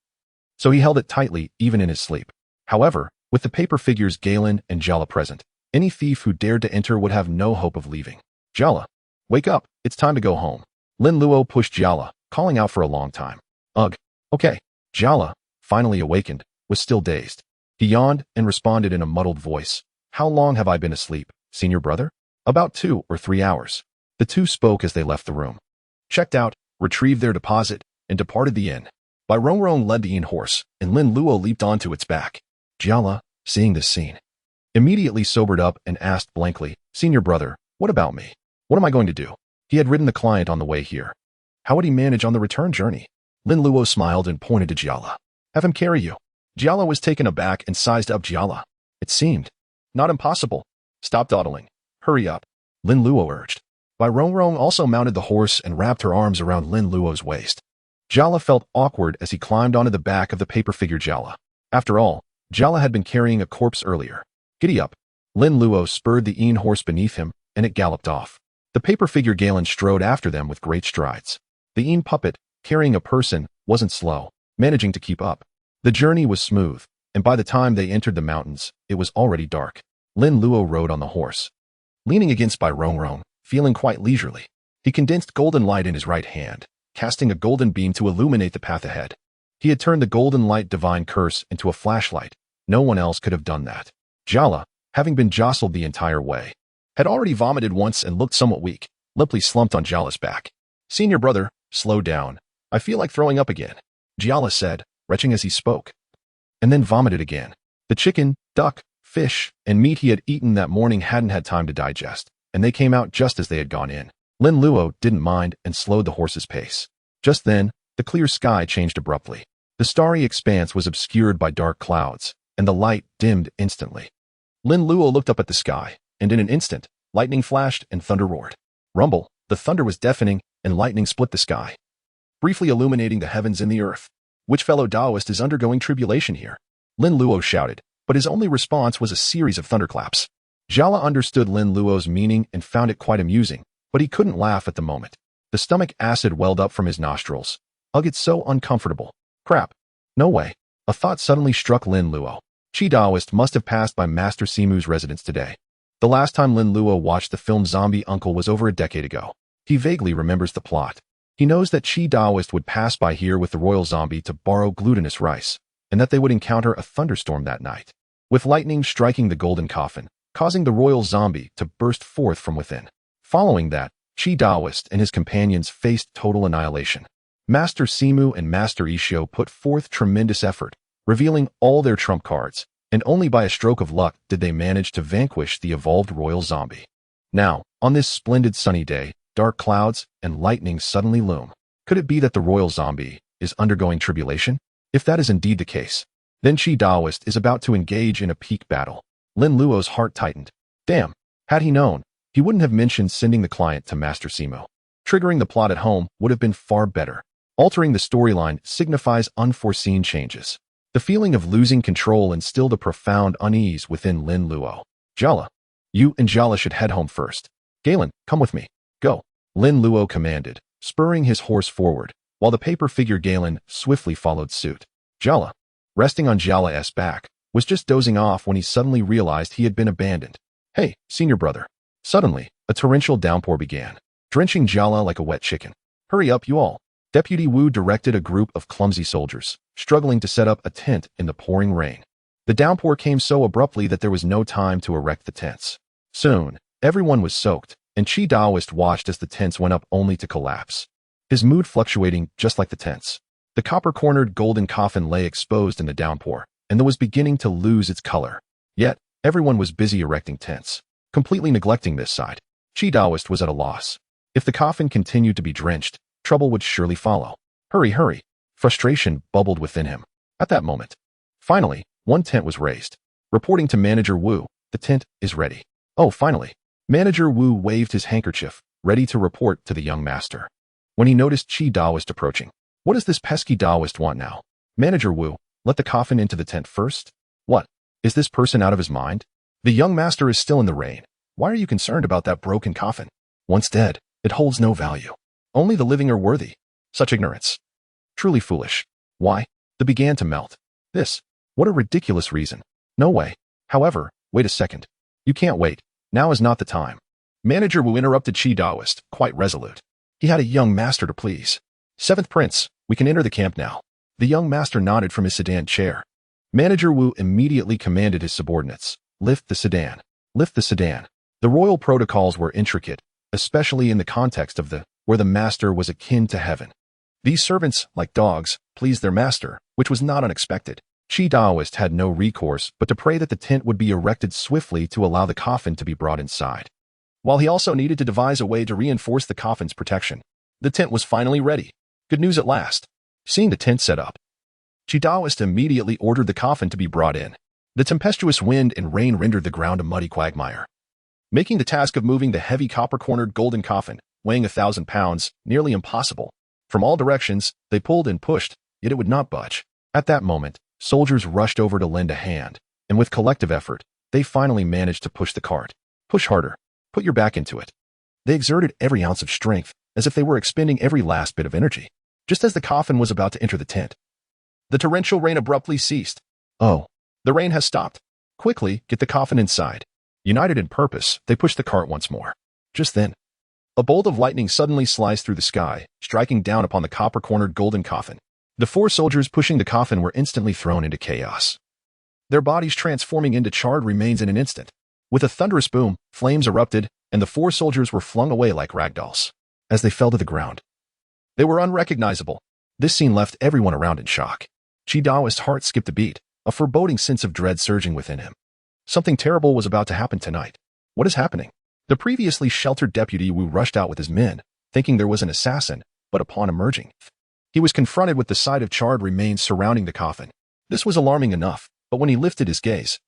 so he held it tightly even in his sleep. However, with the paper figures Galen and Jiala present, any thief who dared to enter would have no hope of leaving. Jiala, wake up, it's time to go home. Lin Luo pushed Jiala, calling out for a long time. Ugh, okay. Jiala, finally awakened, was still dazed. He yawned and responded in a muddled voice. How long have I been asleep, senior brother? About 2 or 3 hours. The two spoke as they left the room, checked out, retrieved their deposit, and departed the inn. Bai Rongrong led the inn horse, and Lin Luo leaped onto its back. Jiala, seeing this scene, immediately sobered up and asked blankly, Senior brother, what about me? What am I going to do? He had ridden the client on the way here. How would he manage on the return journey? Lin Luo smiled and pointed to Jiala. Have him carry you. Jiala was taken aback and sized up Jiala. It seemed not impossible. Stop dawdling. Hurry up, Lin Luo urged. Bai Rongrong also mounted the horse and wrapped her arms around Lin Luo's waist. Jiala felt awkward as he climbed onto the back of the paper figure Jiala. After all, Jiala had been carrying a corpse earlier. Giddy up. Lin Luo spurred the inn horse beneath him, and it galloped off. The paper figure Galen strode after them with great strides. The inn puppet, carrying a person, wasn't slow, managing to keep up. The journey was smooth, and by the time they entered the mountains, it was already dark. Lin Luo rode on the horse, leaning against Bai Rongrong, feeling quite leisurely. He condensed golden light in his right hand, casting a golden beam to illuminate the path ahead. He had turned the golden light divine curse into a flashlight. No one else could have done that. Jiala, having been jostled the entire way, had already vomited once and looked somewhat weak, limply slumped on Jiala's back. Senior brother, slow down. I feel like throwing up again, Jiala said, retching as he spoke, and then vomited again. The chicken, duck, fish, and meat he had eaten that morning hadn't had time to digest, and they came out just as they had gone in. Lin Luo didn't mind and slowed the horse's pace. Just then, the clear sky changed abruptly. The starry expanse was obscured by dark clouds, and the light dimmed instantly. Lin Luo looked up at the sky, and in an instant, lightning flashed and thunder roared. Rumble, the thunder was deafening, and lightning split the sky, briefly illuminating the heavens and the earth. Which fellow Taoist is undergoing tribulation here? Lin Luo shouted, but his only response was a series of thunderclaps. Jiala understood Lin Luo's meaning and found it quite amusing, but he couldn't laugh at the moment. The stomach acid welled up from his nostrils. Ugh, it's so uncomfortable. Crap. No way. A thought suddenly struck Lin Luo. Qi Daoist must have passed by Master Simu's residence today. The last time Lin Luo watched the film Zombie Uncle was over a decade ago. He vaguely remembers the plot. He knows that Qi Daoist would pass by here with the royal zombie to borrow glutinous rice. and that they would encounter a thunderstorm that night, with lightning striking the golden coffin, causing the royal zombie to burst forth from within. Following that, Qi Daoist and his companions faced total annihilation. Master Simu and Master Ikkyu put forth tremendous effort, revealing all their trump cards, and only by a stroke of luck did they manage to vanquish the evolved royal zombie. Now, on this splendid sunny day, dark clouds and lightning suddenly loom. Could it be that the royal zombie is undergoing tribulation? If that is indeed the case, then Qi Daoist is about to engage in a peak battle. Lin Luo's heart tightened. Damn, had he known, he wouldn't have mentioned sending the client to Master Simu. Triggering the plot at home would have been far better. Altering the storyline signifies unforeseen changes. The feeling of losing control instilled a profound unease within Lin Luo. Jala, you and Jala should head home first. Galen, come with me. Go. Lin Luo commanded, spurring his horse forward, while the paper figure Galen swiftly followed suit. Jala, resting on Jala's back, was just dozing off when he suddenly realized he had been abandoned. Hey, senior brother. Suddenly, a torrential downpour began, drenching Jala like a wet chicken. Hurry up, you all. Deputy Wu directed a group of clumsy soldiers, struggling to set up a tent in the pouring rain. The downpour came so abruptly that there was no time to erect the tents. Soon, everyone was soaked, and Qi Daoist watched as the tents went up only to collapse. His mood fluctuating just like the tents. The copper-cornered golden coffin lay exposed in the downpour, and was beginning to lose its color. Yet, everyone was busy erecting tents, completely neglecting this side. Qi Daoist was at a loss. If the coffin continued to be drenched, trouble would surely follow. Hurry, hurry. Frustration bubbled within him. At that moment, finally, one tent was raised. Reporting to Manager Wu, the tent is ready. Oh, finally. Manager Wu waved his handkerchief, ready to report to the young master. When he noticed Qi Daoist approaching, what does this pesky Daoist want now? Manager Wu, let the coffin into the tent first? What? Is this person out of his mind? The young master is still in the rain. Why are you concerned about that broken coffin? Once dead, it holds no value. Only the living are worthy. Such ignorance. Truly foolish. Why? The began to melt. This. What a ridiculous reason. No way. However, wait a second. You can't wait. Now is not the time. Manager Wu interrupted Qi Daoist, quite resolute. He had a young master to please. Seventh Prince, we can enter the camp now. The young master nodded from his sedan chair. Manager Wu immediately commanded his subordinates. Lift the sedan. Lift the sedan. The royal protocols were intricate, especially in the context of where the master was akin to heaven. These servants, like dogs, pleased their master, which was not unexpected. Qi Daoist had no recourse but to pray that the tent would be erected swiftly to allow the coffin to be brought inside. While he also needed to devise a way to reinforce the coffin's protection, the tent was finally ready. Good news at last. Seeing the tent set up, Qi Daoist immediately ordered the coffin to be brought in. The tempestuous wind and rain rendered the ground a muddy quagmire, making the task of moving the heavy copper-cornered golden coffin, weighing 1,000 pounds, nearly impossible. From all directions, they pulled and pushed, yet it would not budge. At that moment, soldiers rushed over to lend a hand, and with collective effort, they finally managed to push the cart. Push harder. Put your back into it. They exerted every ounce of strength, as if they were expending every last bit of energy. Just as the coffin was about to enter the tent, the torrential rain abruptly ceased. Oh, the rain has stopped. Quickly, get the coffin inside. United in purpose, they pushed the cart once more. Just then, a bolt of lightning suddenly sliced through the sky, striking down upon the copper-cornered golden coffin. The 4 soldiers pushing the coffin were instantly thrown into chaos, their bodies transforming into charred remains in an instant. With a thunderous boom, flames erupted, and the 4 soldiers were flung away like ragdolls. As they fell to the ground, they were unrecognizable. This scene left everyone around in shock. Qi Daoist's heart skipped a beat, a foreboding sense of dread surging within him. Something terrible was about to happen tonight. What is happening? The previously sheltered Deputy Wu rushed out with his men, thinking there was an assassin, but upon emerging, he was confronted with the sight of charred remains surrounding the coffin. This was alarming enough, but when he lifted his gaze,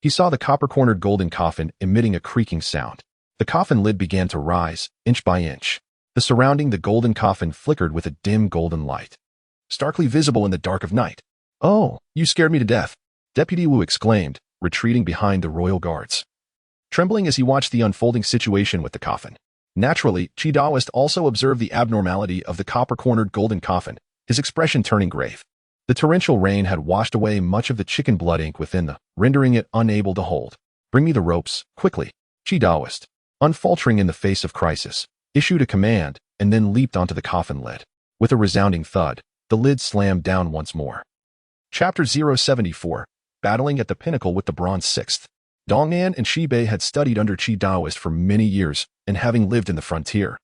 he saw the copper-cornered golden coffin emitting a creaking sound. The coffin lid began to rise, inch by inch. The golden coffin flickered with a dim golden light, starkly visible in the dark of night. Oh, you scared me to death, Deputy Wu exclaimed, retreating behind the royal guards, trembling as he watched the unfolding situation with the coffin. Naturally, Qi Daoist also observed the abnormality of the copper-cornered golden coffin, his expression turning grave. The torrential rain had washed away much of the chicken blood ink within rendering it unable to hold. Bring me the ropes, quickly. Qi Daoist, unfaltering in the face of crisis, issued a command and then leaped onto the coffin lid. With a resounding thud, the lid slammed down once more. Chapter 074, Battling at the Pinnacle with the Bronze Sixth. Dongnan and Shibei had studied under Qi Daoist for many years, and having lived in the frontier,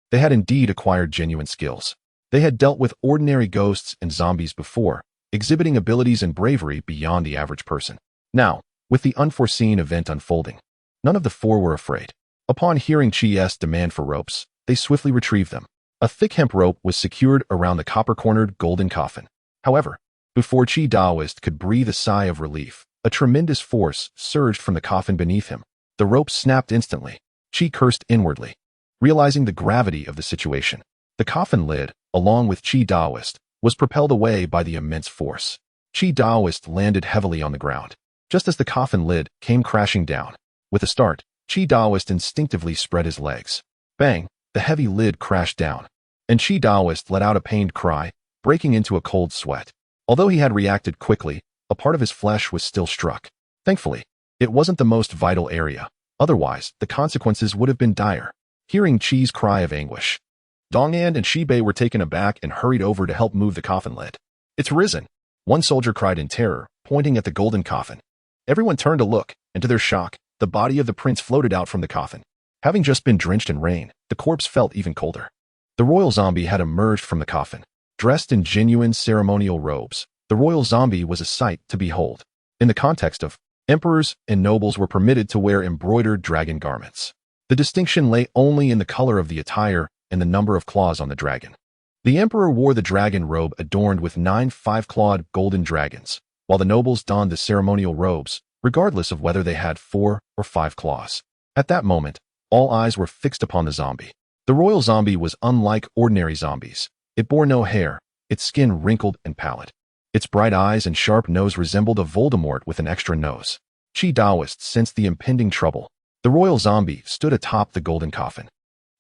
they had indeed acquired genuine skills. They had dealt with ordinary ghosts and zombies before, exhibiting abilities and bravery beyond the average person. Now, with the unforeseen event unfolding, none of the four were afraid. Upon hearing Qi's demand for ropes, they swiftly retrieved them. A thick hemp rope was secured around the copper-cornered golden coffin. However, before Qi Daoist could breathe a sigh of relief, a tremendous force surged from the coffin beneath him. The rope snapped instantly. Qi cursed inwardly, realizing the gravity of the situation. The coffin lid, along with Qi Daoist, was propelled away by the immense force. Qi Daoist landed heavily on the ground, just as the coffin lid came crashing down. With a start, Qi Daoist instinctively spread his legs. Bang! The heavy lid crashed down, and Qi Daoist let out a pained cry, breaking into a cold sweat. Although he had reacted quickly, a part of his flesh was still struck. Thankfully, it wasn't the most vital area. Otherwise, the consequences would have been dire. Hearing Qi's cry of anguish, Dongnan and Shibei were taken aback and hurried over to help move the coffin lid. "It's risen!" one soldier cried in terror, pointing at the golden coffin. Everyone turned to look, and to their shock, the body of the prince floated out from the coffin. Having just been drenched in rain, the corpse felt even colder. The royal zombie had emerged from the coffin. Dressed in genuine ceremonial robes, the royal zombie was a sight to behold. In the context of emperors and nobles were permitted to wear embroidered dragon garments. The distinction lay only in the color of the attire and the number of claws on the dragon. The emperor wore the dragon robe adorned with 9 5-clawed golden dragons, while the nobles donned the ceremonial robes, regardless of whether they had 4 or 5 claws. At that moment, all eyes were fixed upon the zombie. The royal zombie was unlike ordinary zombies. It bore no hair, its skin wrinkled and pallid. Its bright eyes and sharp nose resembled a Voldemort with an extra nose. Qi Daoist sensed the impending trouble. The royal zombie stood atop the golden coffin,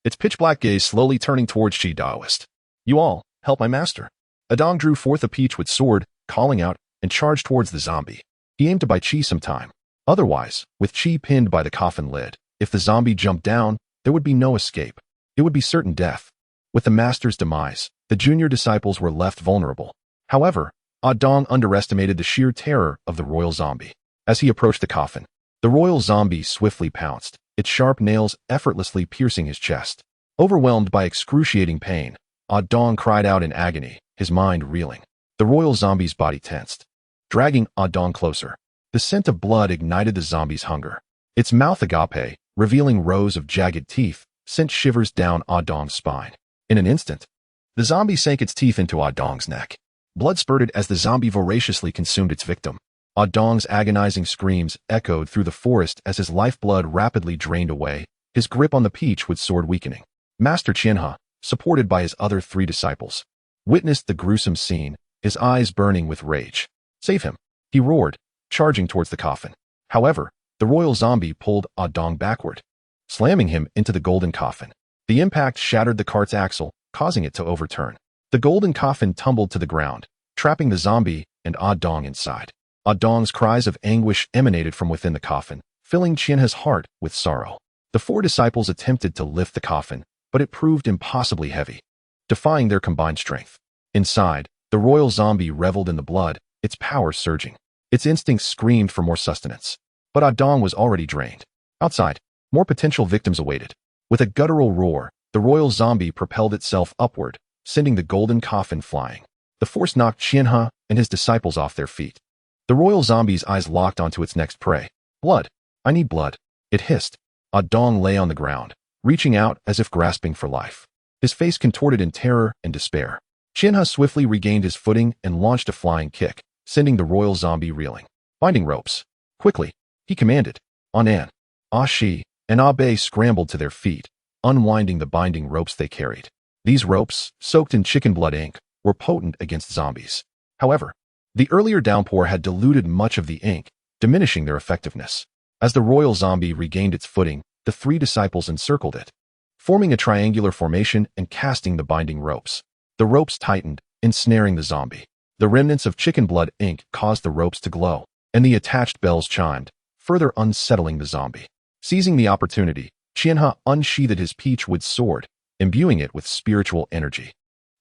its pitch-black gaze slowly turning towards Qi Daoist. "You all, help my master." Adong drew forth a peachwood sword, calling out, and charged towards the zombie. He aimed to buy Qi some time. Otherwise, with Qi pinned by the coffin lid, if the zombie jumped down, there would be no escape. It would be certain death. With the master's demise, the junior disciples were left vulnerable. However, Adong underestimated the sheer terror of the royal zombie. As he approached the coffin, the royal zombie swiftly pounced, its sharp nails effortlessly piercing his chest. Overwhelmed by excruciating pain, Adong cried out in agony, his mind reeling. The royal zombie's body tensed, dragging Adong closer. The scent of blood ignited the zombie's hunger. Its mouth agape, revealing rows of jagged teeth, sent shivers down Adong's spine. In an instant, the zombie sank its teeth into Adong's neck. Blood spurted as the zombie voraciously consumed its victim. Adong's agonizing screams echoed through the forest as his lifeblood rapidly drained away, his grip on the peachwood sword weakening. Master Qian He, supported by his other 3 disciples, witnessed the gruesome scene, his eyes burning with rage. "Save him!" he roared, charging towards the coffin. However, the royal zombie pulled Adong backward, slamming him into the golden coffin. The impact shattered the cart's axle, causing it to overturn. The golden coffin tumbled to the ground, trapping the zombie and Adong inside. Adong's cries of anguish emanated from within the coffin, filling Qian He's heart with sorrow. The 4 disciples attempted to lift the coffin, but it proved impossibly heavy, defying their combined strength. Inside, the royal zombie reveled in the blood, its power surging. Its instincts screamed for more sustenance. But Adong was already drained. Outside, more potential victims awaited. With a guttural roar, the royal zombie propelled itself upward, sending the golden coffin flying. The force knocked Qian He and his disciples off their feet. The royal zombie's eyes locked onto its next prey. "Blood! I need blood!" it hissed. Adong lay on the ground, reaching out as if grasping for life. His face contorted in terror and despair. Qian He swiftly regained his footing and launched a flying kick, sending the royal zombie reeling. "Binding ropes! Quickly!" he commanded. Anan, Shi, and Bei scrambled to their feet, unwinding the binding ropes they carried. These ropes, soaked in chicken blood ink, were potent against zombies. However, the earlier downpour had diluted much of the ink, diminishing their effectiveness. As the royal zombie regained its footing, the 3 disciples encircled it, forming a triangular formation and casting the binding ropes. The ropes tightened, ensnaring the zombie. The remnants of chicken blood ink caused the ropes to glow, and the attached bells chimed, further unsettling the zombie. Seizing the opportunity, Qian He unsheathed his peachwood sword, imbuing it with spiritual energy.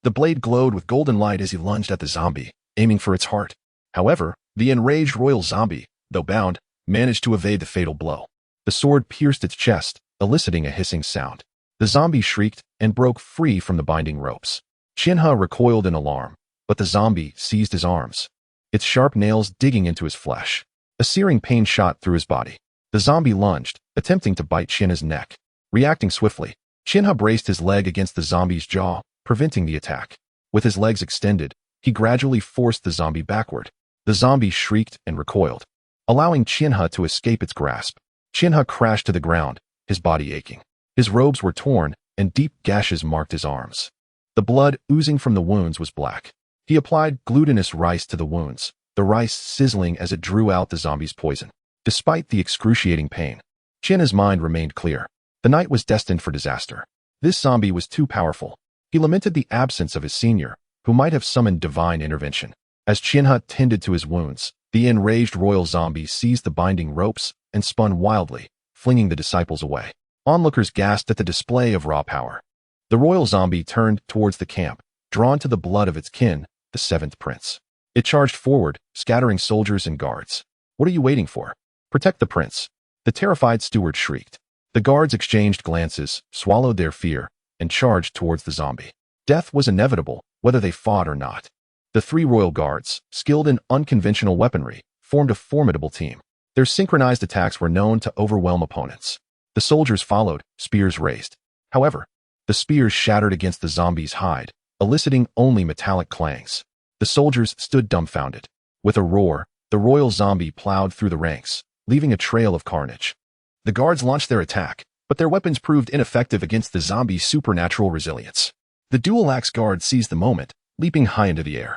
The blade glowed with golden light as he lunged at the zombie, aiming for its heart. However, the enraged royal zombie, though bound, managed to evade the fatal blow. The sword pierced its chest, eliciting a hissing sound. The zombie shrieked and broke free from the binding ropes. Qian He recoiled in alarm, but the zombie seized his arms, its sharp nails digging into his flesh. A searing pain shot through his body. The zombie lunged, attempting to bite Qian He's neck. Reacting swiftly, Qian He braced his leg against the zombie's jaw, preventing the attack. With his legs extended, he gradually forced the zombie backward. The zombie shrieked and recoiled, allowing Qian He to escape its grasp. Qian He crashed to the ground, his body aching. His robes were torn, and deep gashes marked his arms. The blood oozing from the wounds was black. He applied glutinous rice to the wounds, the rice sizzling as it drew out the zombie's poison. Despite the excruciating pain, Qian He's mind remained clear. The night was destined for disaster. This zombie was too powerful. He lamented the absence of his senior, who might have summoned divine intervention. As Qian He tended to his wounds, the enraged royal zombie seized the binding ropes and spun wildly, flinging the disciples away. Onlookers gasped at the display of raw power. The royal zombie turned towards the camp, drawn to the blood of its kin, the seventh prince. It charged forward, scattering soldiers and guards. "What are you waiting for? Protect the prince!" The terrified steward shrieked. The guards exchanged glances, swallowed their fear, and charged towards the zombie. Death was inevitable, whether they fought or not. The three royal guards, skilled in unconventional weaponry, formed a formidable team. Their synchronized attacks were known to overwhelm opponents. The soldiers followed, spears raised. However, the spears shattered against the zombie's hide, eliciting only metallic clangs. The soldiers stood dumbfounded. With a roar, the royal zombie plowed through the ranks, leaving a trail of carnage. The guards launched their attack, but their weapons proved ineffective against the zombie's supernatural resilience. The dual-axe guard seized the moment, leaping high into the air,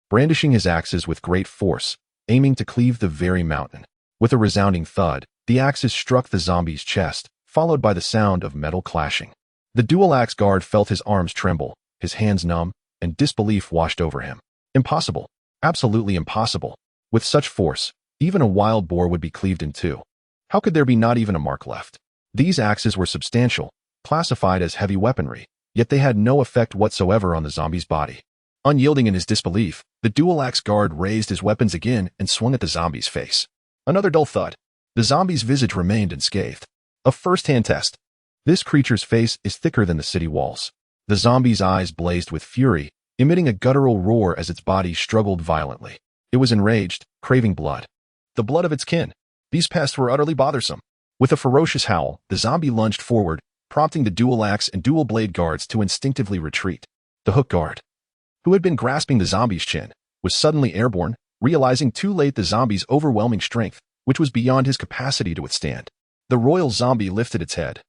brandishing his axes with great force, aiming to cleave the very mountain. With a resounding thud, the axes struck the zombie's chest, followed by the sound of metal clashing. The dual-axe guard felt his arms tremble, his hands numb, and disbelief washed over him. Impossible. Absolutely impossible. With such force, even a wild boar would be cleaved in two. How could there be not even a mark left? These axes were substantial, classified as heavy weaponry, yet they had no effect whatsoever on the zombie's body. Unyielding in his disbelief, the dual-axe guard raised his weapons again and swung at the zombie's face. Another dull thud. The zombie's visage remained unscathed. A first-hand test. This creature's face is thicker than the city walls. The zombie's eyes blazed with fury, emitting a guttural roar as its body struggled violently. It was enraged, craving blood. The blood of its kin. These pests were utterly bothersome. With a ferocious howl, the zombie lunged forward, prompting the dual-axe and dual-blade guards to instinctively retreat. The hook guard, who had been grasping the zombie's chin, was suddenly airborne, realizing too late the zombie's overwhelming strength, which was beyond his capacity to withstand. The royal zombie lifted its head,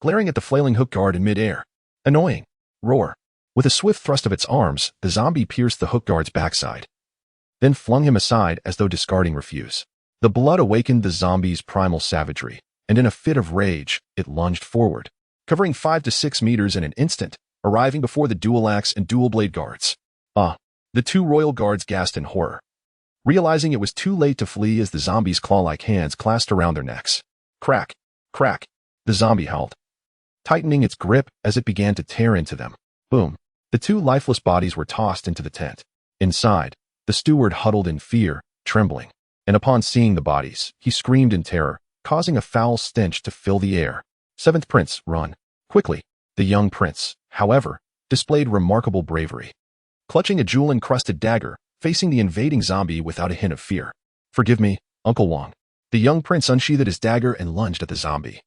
glaring at the flailing hook guard in midair. Annoying. Roar. With a swift thrust of its arms, the zombie pierced the hook guard's backside, then flung him aside as though discarding refuse. The blood awakened the zombie's primal savagery, and in a fit of rage, it lunged forward, covering 5 to 6 meters in an instant, arriving before the dual-axe and dual-blade guards. The two royal guards gasped in horror, realizing it was too late to flee as the zombie's claw-like hands clasped around their necks. Crack, crack, the zombie howled, tightening its grip as it began to tear into them. Boom. The two lifeless bodies were tossed into the tent. Inside, the steward huddled in fear, trembling, and upon seeing the bodies, he screamed in terror, causing a foul stench to fill the air. Seventh prince, run. Quickly. The young prince, however, displayed remarkable bravery, clutching a jewel-encrusted dagger, facing the invading zombie without a hint of fear. Forgive me, Uncle Wang. The young prince unsheathed his dagger and lunged at the zombie,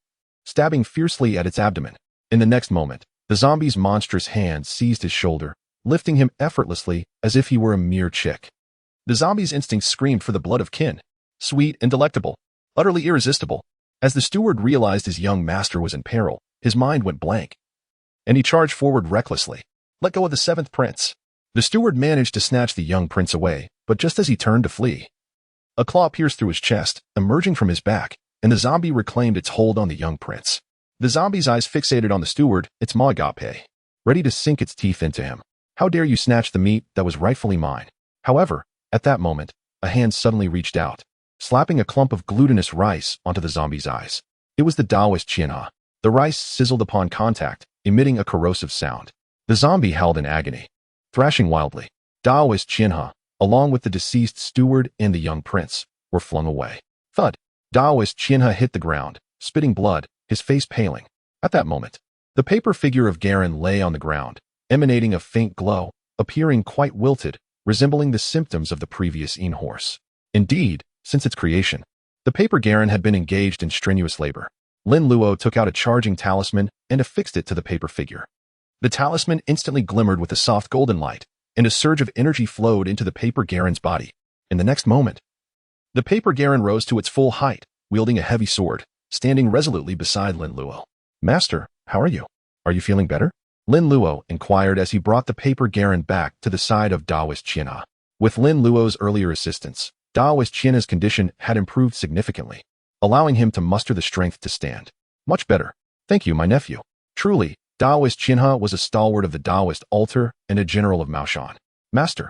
stabbing fiercely at its abdomen. In the next moment, the zombie's monstrous hand seized his shoulder, lifting him effortlessly as if he were a mere chick. The zombie's instincts screamed for the blood of kin, sweet and delectable, utterly irresistible. As the steward realized his young master was in peril, his mind went blank, and he charged forward recklessly. Let go of the seventh prince. The steward managed to snatch the young prince away, but just as he turned to flee, a claw pierced through his chest, emerging from his back, and the zombie reclaimed its hold on the young prince. The zombie's eyes fixated on the steward, its maw agape, ready to sink its teeth into him. How dare you snatch the meat that was rightfully mine? However, at that moment, a hand suddenly reached out, slapping a clump of glutinous rice onto the zombie's eyes. It was the Taoist Qian He. The rice sizzled upon contact, emitting a corrosive sound. The zombie howled in agony, thrashing wildly. Taoist Qian He, along with the deceased steward and the young prince, were flung away. Thud! Daoist Qian He hit the ground, spitting blood, his face paling. At that moment, the paper figure of Garen lay on the ground, emanating a faint glow, appearing quite wilted, resembling the symptoms of the previous Qian horse. Indeed, since its creation, the paper Garen had been engaged in strenuous labor. Lin Luo took out a charging talisman and affixed it to the paper figure. The talisman instantly glimmered with a soft golden light, and a surge of energy flowed into the paper Garen's body. In the next moment, the paper Garen rose to its full height, wielding a heavy sword, standing resolutely beside Lin Luo. "Master, how are you? Are you feeling better?" Lin Luo inquired as he brought the paper Garen back to the side of Daoist Qian He. With Lin Luo's earlier assistance, Daoist Qian He's condition had improved significantly, allowing him to muster the strength to stand. "Much better. Thank you, my nephew." Truly, Daoist Qian He was a stalwart of the Daoist altar and a general of Maoshan. "Master,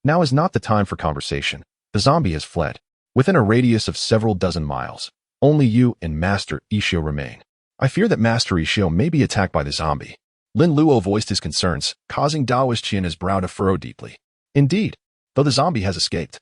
now is not the time for conversation. The zombie has fled. Within a radius of several dozen miles, only you and Master Ikkyu remain. I fear that Master Ikkyu may be attacked by the zombie." Lin Luo voiced his concerns, causing Daoist Qian He's brow to furrow deeply. "Indeed, though the zombie has escaped,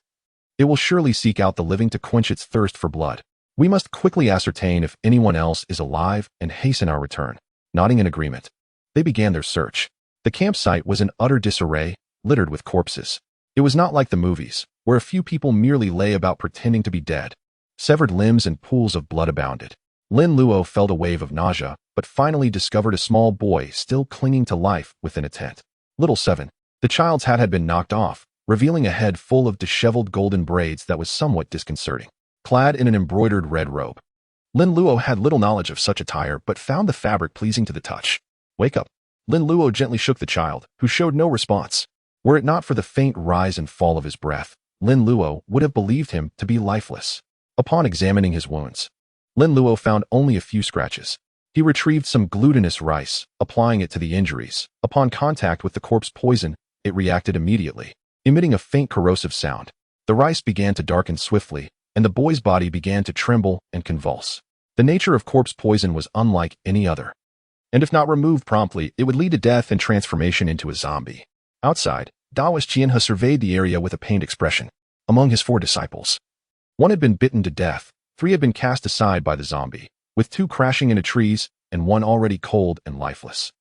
it will surely seek out the living to quench its thirst for blood. We must quickly ascertain if anyone else is alive and hasten our return." Nodding in agreement, they began their search. The campsite was in utter disarray, littered with corpses. It was not like the movies, where a few people merely lay about pretending to be dead. Severed limbs and pools of blood abounded. Lin Luo felt a wave of nausea, but finally discovered a small boy still clinging to life within a tent. Little 7. The child's hat had been knocked off, revealing a head full of disheveled golden braids that was somewhat disconcerting. Clad in an embroidered red robe, Lin Luo had little knowledge of such attire but found the fabric pleasing to the touch. "Wake up." Lin Luo gently shook the child, who showed no response. Were it not for the faint rise and fall of his breath, Lin Luo would have believed him to be lifeless. Upon examining his wounds, Lin Luo found only a few scratches. He retrieved some glutinous rice, applying it to the injuries. Upon contact with the corpse poison, it reacted immediately, emitting a faint corrosive sound. The rice began to darken swiftly, and the boy's body began to tremble and convulse. The nature of corpse poison was unlike any other, and if not removed promptly, it would lead to death and transformation into a zombie. Outside, Daoist Qian He surveyed the area with a pained expression. Among his 4 disciples, 1 had been bitten to death, 3 had been cast aside by the zombie, with 2 crashing into trees and 1 already cold and lifeless.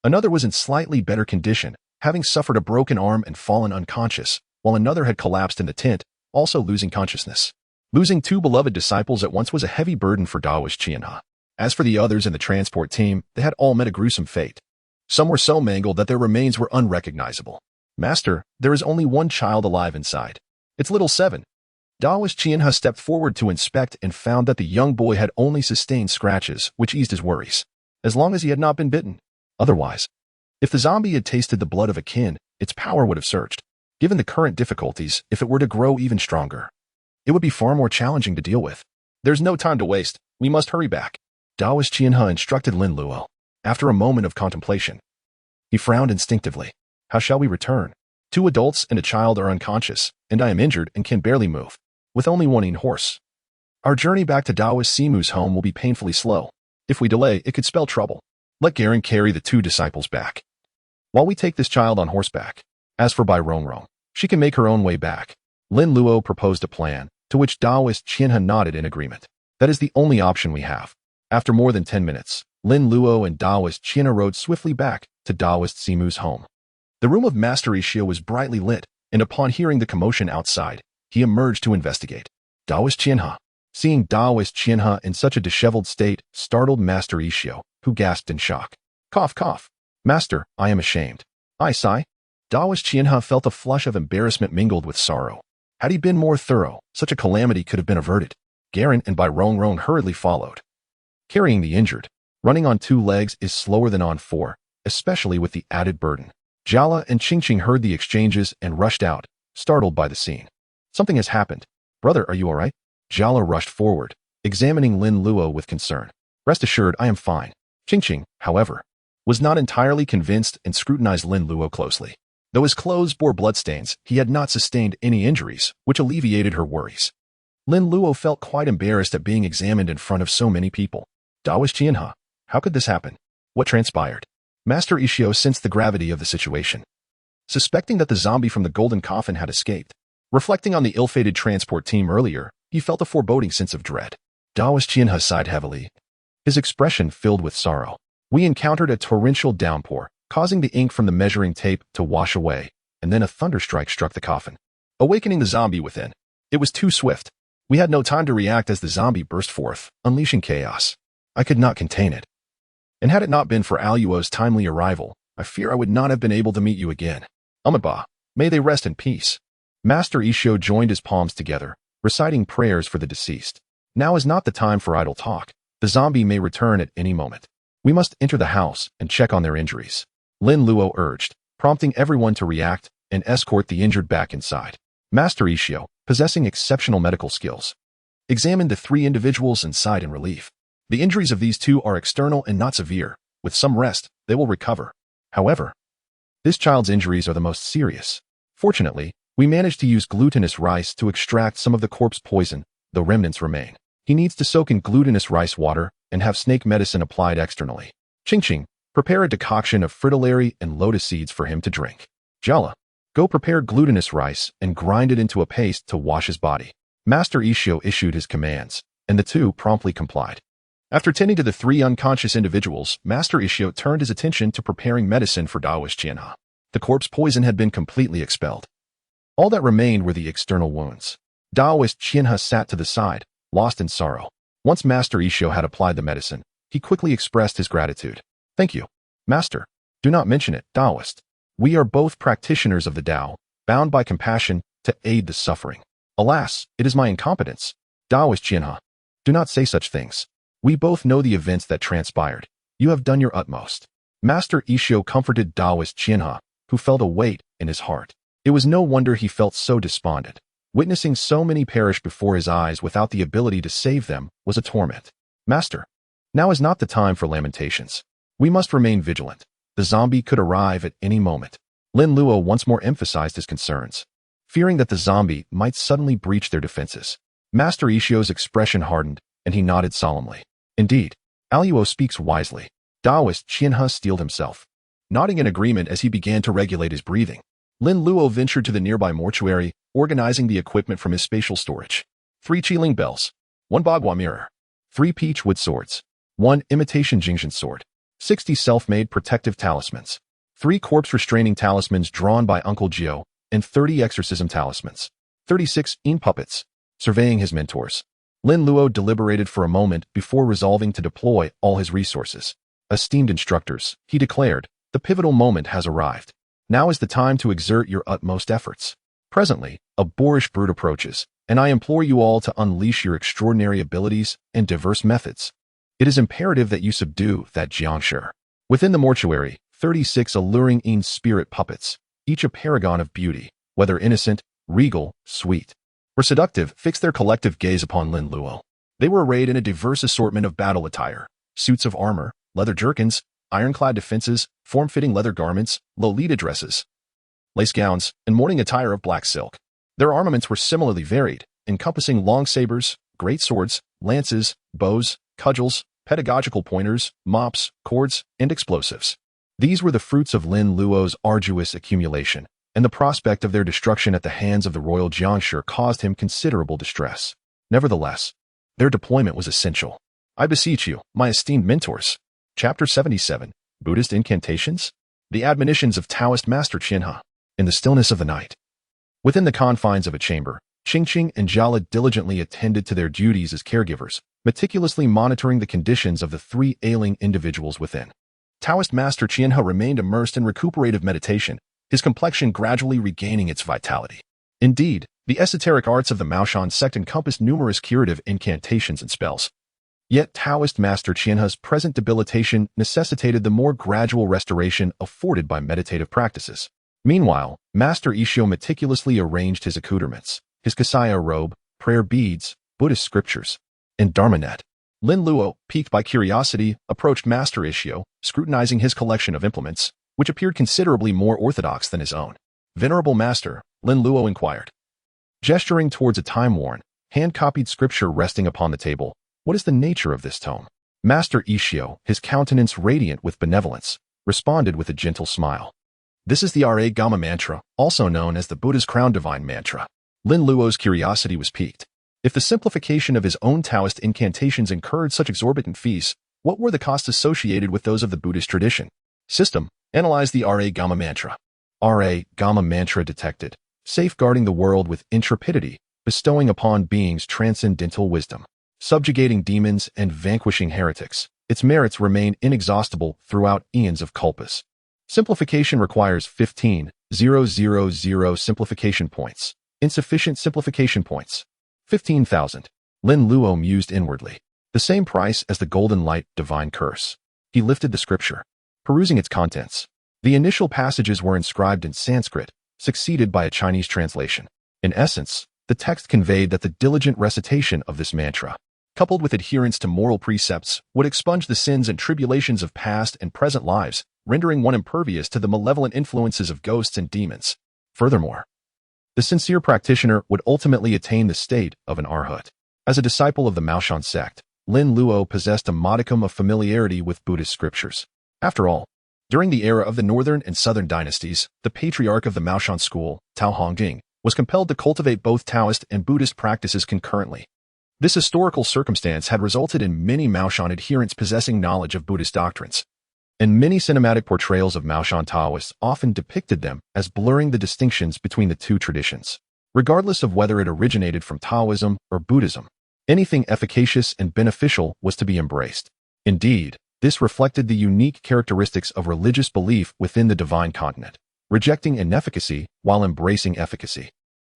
Another was in slightly better condition, having suffered a broken arm and fallen unconscious, while another had collapsed in the tent, also losing consciousness. Losing 2 beloved disciples at once was a heavy burden for Daoist Qian He. As for the others in the transport team, they had all met a gruesome fate. Some were so mangled that their remains were unrecognizable. "Master, there is only 1 child alive inside. It's little 7. Daoist Qian He stepped forward to inspect and found that the young boy had only sustained scratches, which eased his worries, as long as he had not been bitten. Otherwise, if the zombie had tasted the blood of a kin, its power would have surged. Given the current difficulties, if it were to grow even stronger, it would be far more challenging to deal with. There's no time to waste. We must hurry back." Daoist Qian He instructed Lin Luo. After a moment of contemplation, he frowned instinctively. "How shall we return? 2 adults and a child are unconscious, and I am injured and can barely move, with only 1 Qian horse. Our journey back to Daoist Simu's home will be painfully slow. If we delay, it could spell trouble. Let Garen carry the 2 disciples back, while we take this child on horseback. As for Bai Rongrong, she can make her own way back." Lin Luo proposed a plan, to which Daoist Qian He nodded in agreement. "That is the only option we have." After more than 10 minutes, Lin Luo and Daoist Qian He rode swiftly back to Daoist Simu's home. The room of Master Ikkyu was brightly lit, and upon hearing the commotion outside, he emerged to investigate. Daoist Qian He, seeing Daoist Qian He in such a disheveled state, startled Master Ikkyu, who gasped in shock. "Cough, cough. Master, I am ashamed. I sigh." Daoist Qian He felt a flush of embarrassment mingled with sorrow. Had he been more thorough, such a calamity could have been averted. Garen and Bai Rongrong hurriedly followed, carrying the injured. Running on 2 legs is slower than on 4, especially with the added burden. Jala and Qingqing heard the exchanges and rushed out, startled by the scene. "Something has happened. Brother, are you all right?" Jala rushed forward, examining Lin Luo with concern. "Rest assured, I am fine." Qingqing, however, was not entirely convinced and scrutinized Lin Luo closely. Though his clothes bore bloodstains, he had not sustained any injuries, which alleviated her worries. Lin Luo felt quite embarrassed at being examined in front of so many people. "Daoist Qian He, how could this happen? What transpired?" Master Ikkyu sensed the gravity of the situation. Suspecting that the zombie from the golden coffin had escaped, Reflecting on the ill-fated transport team earlier, he felt a foreboding sense of dread. Daoist Qian He sighed heavily, his expression filled with sorrow. We encountered a torrential downpour, causing the ink from the measuring tape to wash away, and then a thunderstrike struck the coffin, awakening the zombie within. It was too swift. We had no time to react as the zombie burst forth, unleashing chaos. I could not contain it. And had it not been for Luo's timely arrival, I fear I would not have been able to meet you again. Amiba, may they rest in peace. Master Ikkyu joined his palms together, reciting prayers for the deceased. Now is not the time for idle talk. The zombie may return at any moment. We must enter the house and check on their injuries. Lin Luo urged, prompting everyone to react and escort the injured back inside. Master Ikkyu, possessing exceptional medical skills, examined the 3 individuals and sighed in relief. The injuries of these 2 are external and not severe. With some rest, they will recover. However, this child's injuries are the most serious. Fortunately, we managed to use glutinous rice to extract some of the corpse poison, though remnants remain. He needs to soak in glutinous rice water and have snake medicine applied externally. Qing, prepare a decoction of fritillary and lotus seeds for him to drink. Jala, go prepare glutinous rice and grind it into a paste to wash his body. Master Ikkyu issued his commands, and the 2 promptly complied. After tending to the 3 unconscious individuals, Master Ikkyu turned his attention to preparing medicine for Daoist Qian He. The corpse poison had been completely expelled. All that remained were the external wounds. Daoist Qian He sat to the side, lost in sorrow. Once Master Ikkyu had applied the medicine, he quickly expressed his gratitude. Thank you, Master. Do not mention it, Daoist. We are both practitioners of the Tao, bound by compassion to aid the suffering. Alas, it is my incompetence. Daoist Qian He, do not say such things. We both know the events that transpired. You have done your utmost. Master Ikkyu comforted Daoist Qian He, who felt a weight in his heart. It was no wonder he felt so despondent. Witnessing so many perish before his eyes without the ability to save them was a torment. Master, now is not the time for lamentations. We must remain vigilant. The zombie could arrive at any moment. Lin Luo once more emphasized his concerns, fearing that the zombie might suddenly breach their defenses. Master Ikkyu's expression hardened, and he nodded solemnly. Indeed, Luo speaks wisely. Daoist Qian He steeled himself, nodding in agreement as he began to regulate his breathing. Lin Luo ventured to the nearby mortuary, organizing the equipment from his spatial storage. 3 Qiling bells, 1 Bagua mirror, 3 peach wood swords, 1 imitation Jingxin sword, 60 self-made protective talismans, 3 corpse restraining talismans drawn by Uncle Jiu, and 30 exorcism talismans, 36 puppets. Surveying his mentors, Lin Luo deliberated for a moment before resolving to deploy all his resources. Esteemed instructors, he declared, the pivotal moment has arrived. Now is the time to exert your utmost efforts. Presently, a boorish brute approaches, and I implore you all to unleash your extraordinary abilities and diverse methods. It is imperative that you subdue that Jiangshi. Within the mortuary, 36 alluring spirit puppets, each a paragon of beauty, whether innocent, regal, sweet, or seductive, fixed their collective gaze upon Lin Luo. They were arrayed in a diverse assortment of battle attire, suits of armor, leather jerkins, ironclad defenses, form-fitting leather garments, Lolita dresses, lace gowns, and morning attire of black silk. Their armaments were similarly varied, encompassing long sabers, great swords, lances, bows, cudgels, pedagogical pointers, mops, cords, and explosives. These were the fruits of Lin Luo's arduous accumulation, and the prospect of their destruction at the hands of the royal Jiangshi caused him considerable distress. Nevertheless, their deployment was essential. I beseech you, my esteemed mentors. Chapter 77, Buddhist Incantations? The Admonitions of Taoist Master Qian He. In the stillness of the night, within the confines of a chamber, Qing and Jala diligently attended to their duties as caregivers, meticulously monitoring the conditions of the 3 ailing individuals within. Taoist Master Qian He remained immersed in recuperative meditation, his complexion gradually regaining its vitality. Indeed, the esoteric arts of the Maoshan sect encompassed numerous curative incantations and spells. Yet Taoist Master Qian He's present debilitation necessitated the more gradual restoration afforded by meditative practices. Meanwhile, Master Ikkyu meticulously arranged his accoutrements, his kasaya robe, prayer beads, Buddhist scriptures, and Dharma net. Lin Luo, piqued by curiosity, approached Master Ikkyu, scrutinizing his collection of implements, which appeared considerably more orthodox than his own. Venerable Master, Lin Luo inquired, gesturing towards a time-worn, hand-copied scripture resting upon the table. What is the nature of this tome? Master Ikkyu, his countenance radiant with benevolence, responded with a gentle smile. This is the Ra Gama mantra, also known as the Buddha's Crown Divine mantra. Lin Luo's curiosity was piqued. If the simplification of his own Taoist incantations incurred such exorbitant fees, what were the costs associated with those of the Buddhist tradition? System. Analyze the Ra Gamma Mantra. Ra Gamma Mantra detected. Safeguarding the world with intrepidity, bestowing upon beings transcendental wisdom, subjugating demons and vanquishing heretics. Its merits remain inexhaustible throughout eons of culpas. Simplification requires 15,000 simplification points. Insufficient simplification points. 15,000. Lin Luo mused inwardly. The same price as the golden light divine curse. He lifted the scripture, perusing its contents. The initial passages were inscribed in Sanskrit, succeeded by a Chinese translation. In essence, the text conveyed that the diligent recitation of this mantra, coupled with adherence to moral precepts, would expunge the sins and tribulations of past and present lives, rendering one impervious to the malevolent influences of ghosts and demons. Furthermore, the sincere practitioner would ultimately attain the state of an arhat. As a disciple of the Maoshan sect, Lin Luo possessed a modicum of familiarity with Buddhist scriptures. After all, during the era of the northern and southern dynasties, the patriarch of the Maoshan school, Tao Hongjing, was compelled to cultivate both Taoist and Buddhist practices concurrently. This historical circumstance had resulted in many Maoshan adherents possessing knowledge of Buddhist doctrines, and many cinematic portrayals of Maoshan Taoists often depicted them as blurring the distinctions between the two traditions. Regardless of whether it originated from Taoism or Buddhism, anything efficacious and beneficial was to be embraced. Indeed, this reflected the unique characteristics of religious belief within the divine continent, rejecting inefficacy while embracing efficacy.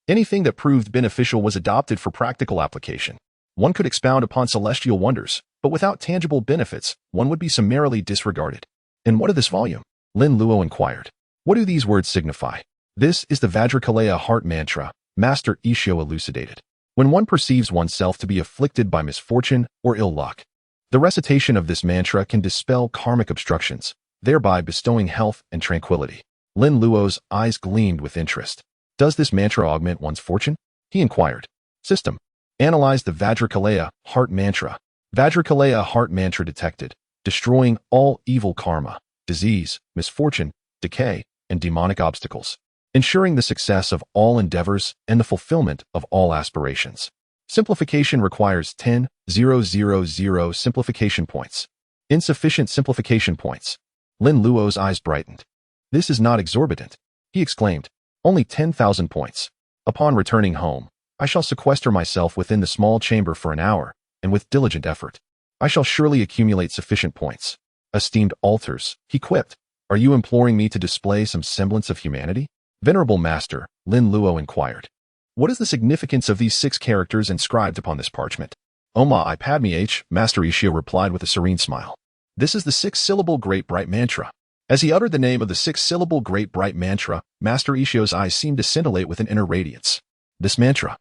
Anything that proved beneficial was adopted for practical application. One could expound upon celestial wonders, but without tangible benefits, one would be summarily disregarded. And what of this volume? Lin Luo inquired. What do these words signify? This is the Vajrakalaya heart mantra, Master Ikkyu elucidated. When one perceives oneself to be afflicted by misfortune or ill luck, the recitation of this mantra can dispel karmic obstructions, thereby bestowing health and tranquility. Lin Luo's eyes gleamed with interest. Does this mantra augment one's fortune? He inquired. System. Analyze the Vajrakalaya heart mantra. Vajrakalaya heart mantra detected. Destroying all evil karma, disease, misfortune, decay, and demonic obstacles, ensuring the success of all endeavors and the fulfillment of all aspirations. Simplification requires 10,000 simplification points. Insufficient simplification points. Lin Luo's eyes brightened. This is not exorbitant, he exclaimed. Only 10,000 points. Upon returning home, I shall sequester myself within the small chamber for an hour, and with diligent effort, I shall surely accumulate sufficient points. Esteemed altars, he quipped, are you imploring me to display some semblance of humanity? Venerable Master, Lin Luo inquired. What is the significance of these 6 characters inscribed upon this parchment? Oma I Padme H, Master Ikkyu replied with a serene smile. This is the 6-syllable Great Bright Mantra. As he uttered the name of the 6-syllable Great Bright Mantra, Master Ikkyu's eyes seemed to scintillate with an inner radiance. This mantra,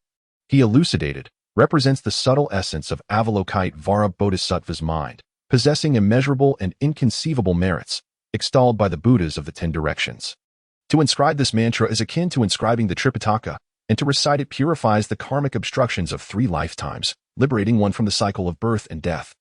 he elucidated, represents the subtle essence of Avalokitesvara Bodhisattva's mind, possessing immeasurable and inconceivable merits, extolled by the Buddhas of the 10 directions. To inscribe this mantra is akin to inscribing the Tripitaka, and to recite it purifies the karmic obstructions of 3 lifetimes, liberating one from the cycle of birth and death,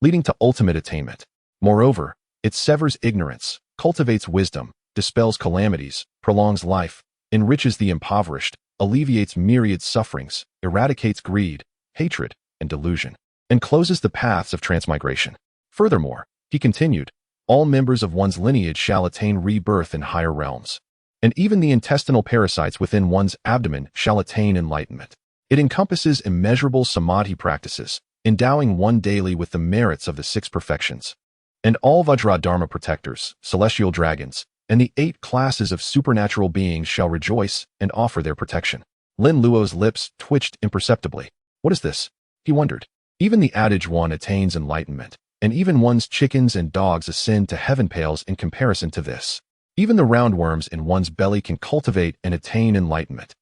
leading to ultimate attainment. Moreover, it severs ignorance, cultivates wisdom, dispels calamities, prolongs life, enriches the impoverished, alleviates myriad sufferings, eradicates greed, hatred, and delusion, and closes the paths of transmigration. Furthermore, he continued, all members of one's lineage shall attain rebirth in higher realms, and even the intestinal parasites within one's abdomen shall attain enlightenment. It encompasses immeasurable samadhi practices, endowing one daily with the merits of the 6 perfections. And all Vajradharma protectors, celestial dragons, and the 8 classes of supernatural beings shall rejoice and offer their protection. Lin Luo's lips twitched imperceptibly. What is this? He wondered. Even the adage one attains enlightenment, and even one's chickens and dogs ascend to heaven pales in comparison to this. Even the roundworms in one's belly can cultivate and attain enlightenment.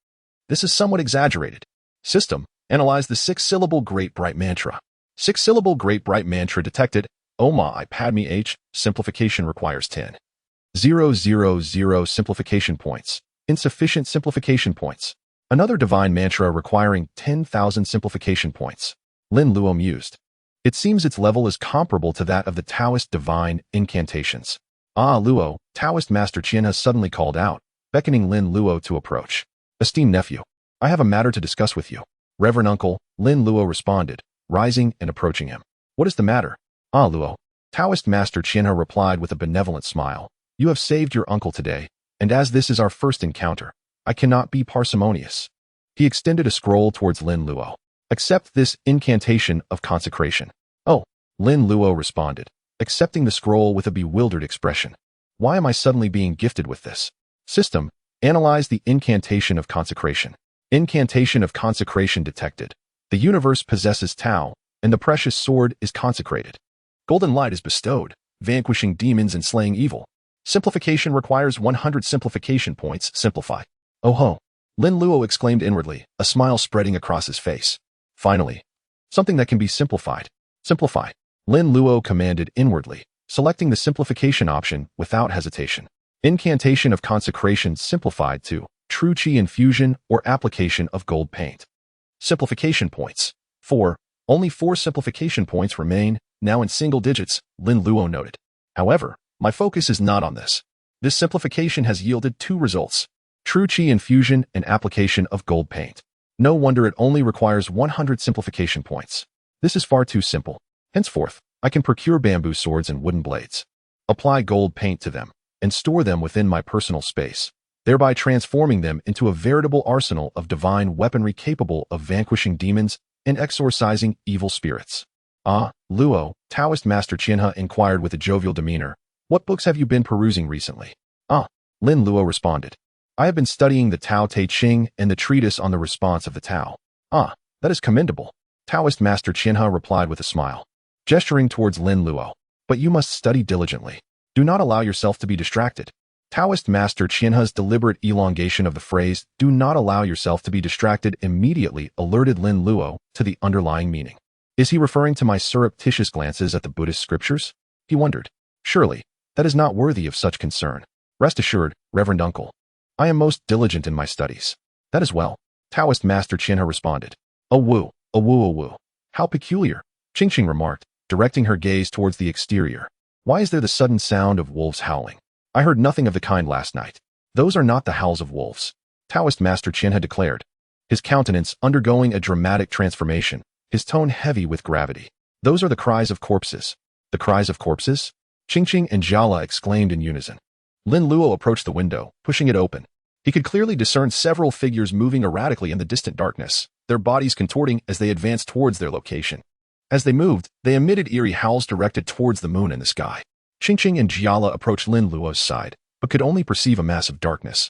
This is somewhat exaggerated. System. Analyze the 6-syllable Great Bright Mantra. 6-syllable Great Bright Mantra detected. Oma I Padme H. Simplification requires 10,000 simplification points. Insufficient simplification points. Another divine mantra requiring 10,000 simplification points. Lin Luo mused. It seems its level is comparable to that of the Taoist divine incantations. Ah Luo, Taoist Master Qian He suddenly called out, beckoning Lin Luo to approach. Esteemed nephew, I have a matter to discuss with you. Reverend Uncle, Lin Luo responded, rising and approaching him. What is the matter? Ah, Luo. Taoist Master Qian He replied with a benevolent smile. You have saved your uncle today, and as this is our first encounter, I cannot be parsimonious. He extended a scroll towards Lin Luo. Accept this incantation of consecration. Oh, Lin Luo responded, accepting the scroll with a bewildered expression. Why am I suddenly being gifted with this? System, analyze the incantation of consecration. Incantation of consecration detected. The universe possesses Tao, and the precious sword is consecrated. Golden light is bestowed, vanquishing demons and slaying evil. Simplification requires 100 simplification points. Simplify. Oh ho! Lin Luo exclaimed inwardly, a smile spreading across his face. Finally, something that can be simplified. Simplify. Lin Luo commanded inwardly, selecting the simplification option without hesitation. Incantation of consecration simplified to true Qi infusion or application of gold paint. Simplification points. 4. Only 4 simplification points remain, now in single digits, Lin Luo noted. However, my focus is not on this. This simplification has yielded 2 results. True Qi infusion and application of gold paint. No wonder it only requires 100 simplification points. This is far too simple. Henceforth, I can procure bamboo swords and wooden blades, apply gold paint to them, and store them within my personal space, thereby transforming them into a veritable arsenal of divine weaponry capable of vanquishing demons and exorcising evil spirits. Ah, Luo, Taoist Master Qian He inquired with a jovial demeanor. What books have you been perusing recently? Ah, Lin Luo responded. I have been studying the Tao Te Ching and the treatise on the response of the Tao. Ah, that is commendable. Taoist Master Qian He replied with a smile, gesturing towards Lin Luo. But you must study diligently. Do not allow yourself to be distracted. Taoist Master Qian He's deliberate elongation of the phrase, do not allow yourself to be distracted, immediately alerted Lin Luo to the underlying meaning. Is he referring to my surreptitious glances at the Buddhist scriptures? He wondered. Surely, that is not worthy of such concern. Rest assured, Reverend Uncle. I am most diligent in my studies. That is well. Taoist Master Qian He responded. Oh woo, oh woo, oh woo. How peculiar, Qingqing remarked, directing her gaze towards the exterior. Why is there the sudden sound of wolves howling? I heard nothing of the kind last night. Those are not the howls of wolves. Taoist Master Qian He declared, his countenance undergoing a dramatic transformation, his tone heavy with gravity. Those are the cries of corpses. The cries of corpses? Qingqing and Jiala exclaimed in unison. Lin Luo approached the window, pushing it open. He could clearly discern several figures moving erratically in the distant darkness, their bodies contorting as they advanced towards their location. As they moved, they emitted eerie howls directed towards the moon and the sky. Qingqing and Jiala approached Lin Luo's side, but could only perceive a mass of darkness.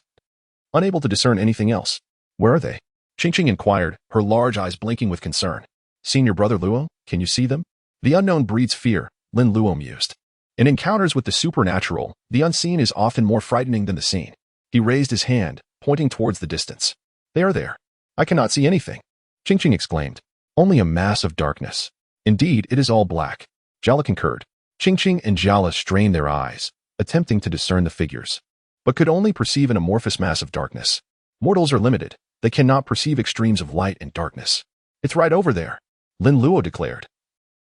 Unable to discern anything else. Where are they? Qingqing inquired, her large eyes blinking with concern. Senior brother Luo, can you see them? The unknown breeds fear, Lin Luo mused. In encounters with the supernatural, the unseen is often more frightening than the seen. He raised his hand, pointing towards the distance. They are there. I cannot see anything. Qingqing exclaimed. Only a mass of darkness. Indeed, it is all black. Jiala concurred. Qingqing and Jiala strained their eyes, attempting to discern the figures, but could only perceive an amorphous mass of darkness. Mortals are limited. They cannot perceive extremes of light and darkness. It's right over there, Lin Luo declared,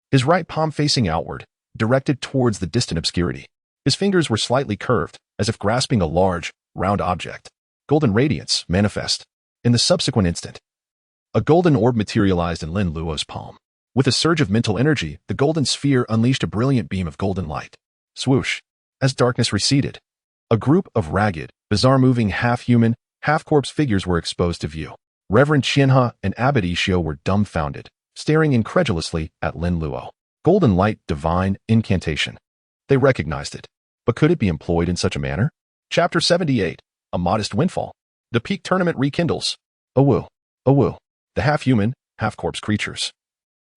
his right palm facing outward, directed towards the distant obscurity. His fingers were slightly curved, as if grasping a large, round object. Golden radiance manifest. In the subsequent instant, a golden orb materialized in Lin Luo's palm. With a surge of mental energy, the golden sphere unleashed a brilliant beam of golden light. Swoosh. As darkness receded, a group of ragged, bizarre-moving half-human, half-corpse figures were exposed to view. Reverend Qian He and Abbot Ikkyu were dumbfounded, staring incredulously at Lin Luo. Golden light, divine, incantation. They recognized it. But could it be employed in such a manner? Chapter 78. A modest windfall. The peak tournament rekindles. Oh woo. Oh woo. The half-human, half-corpse creatures,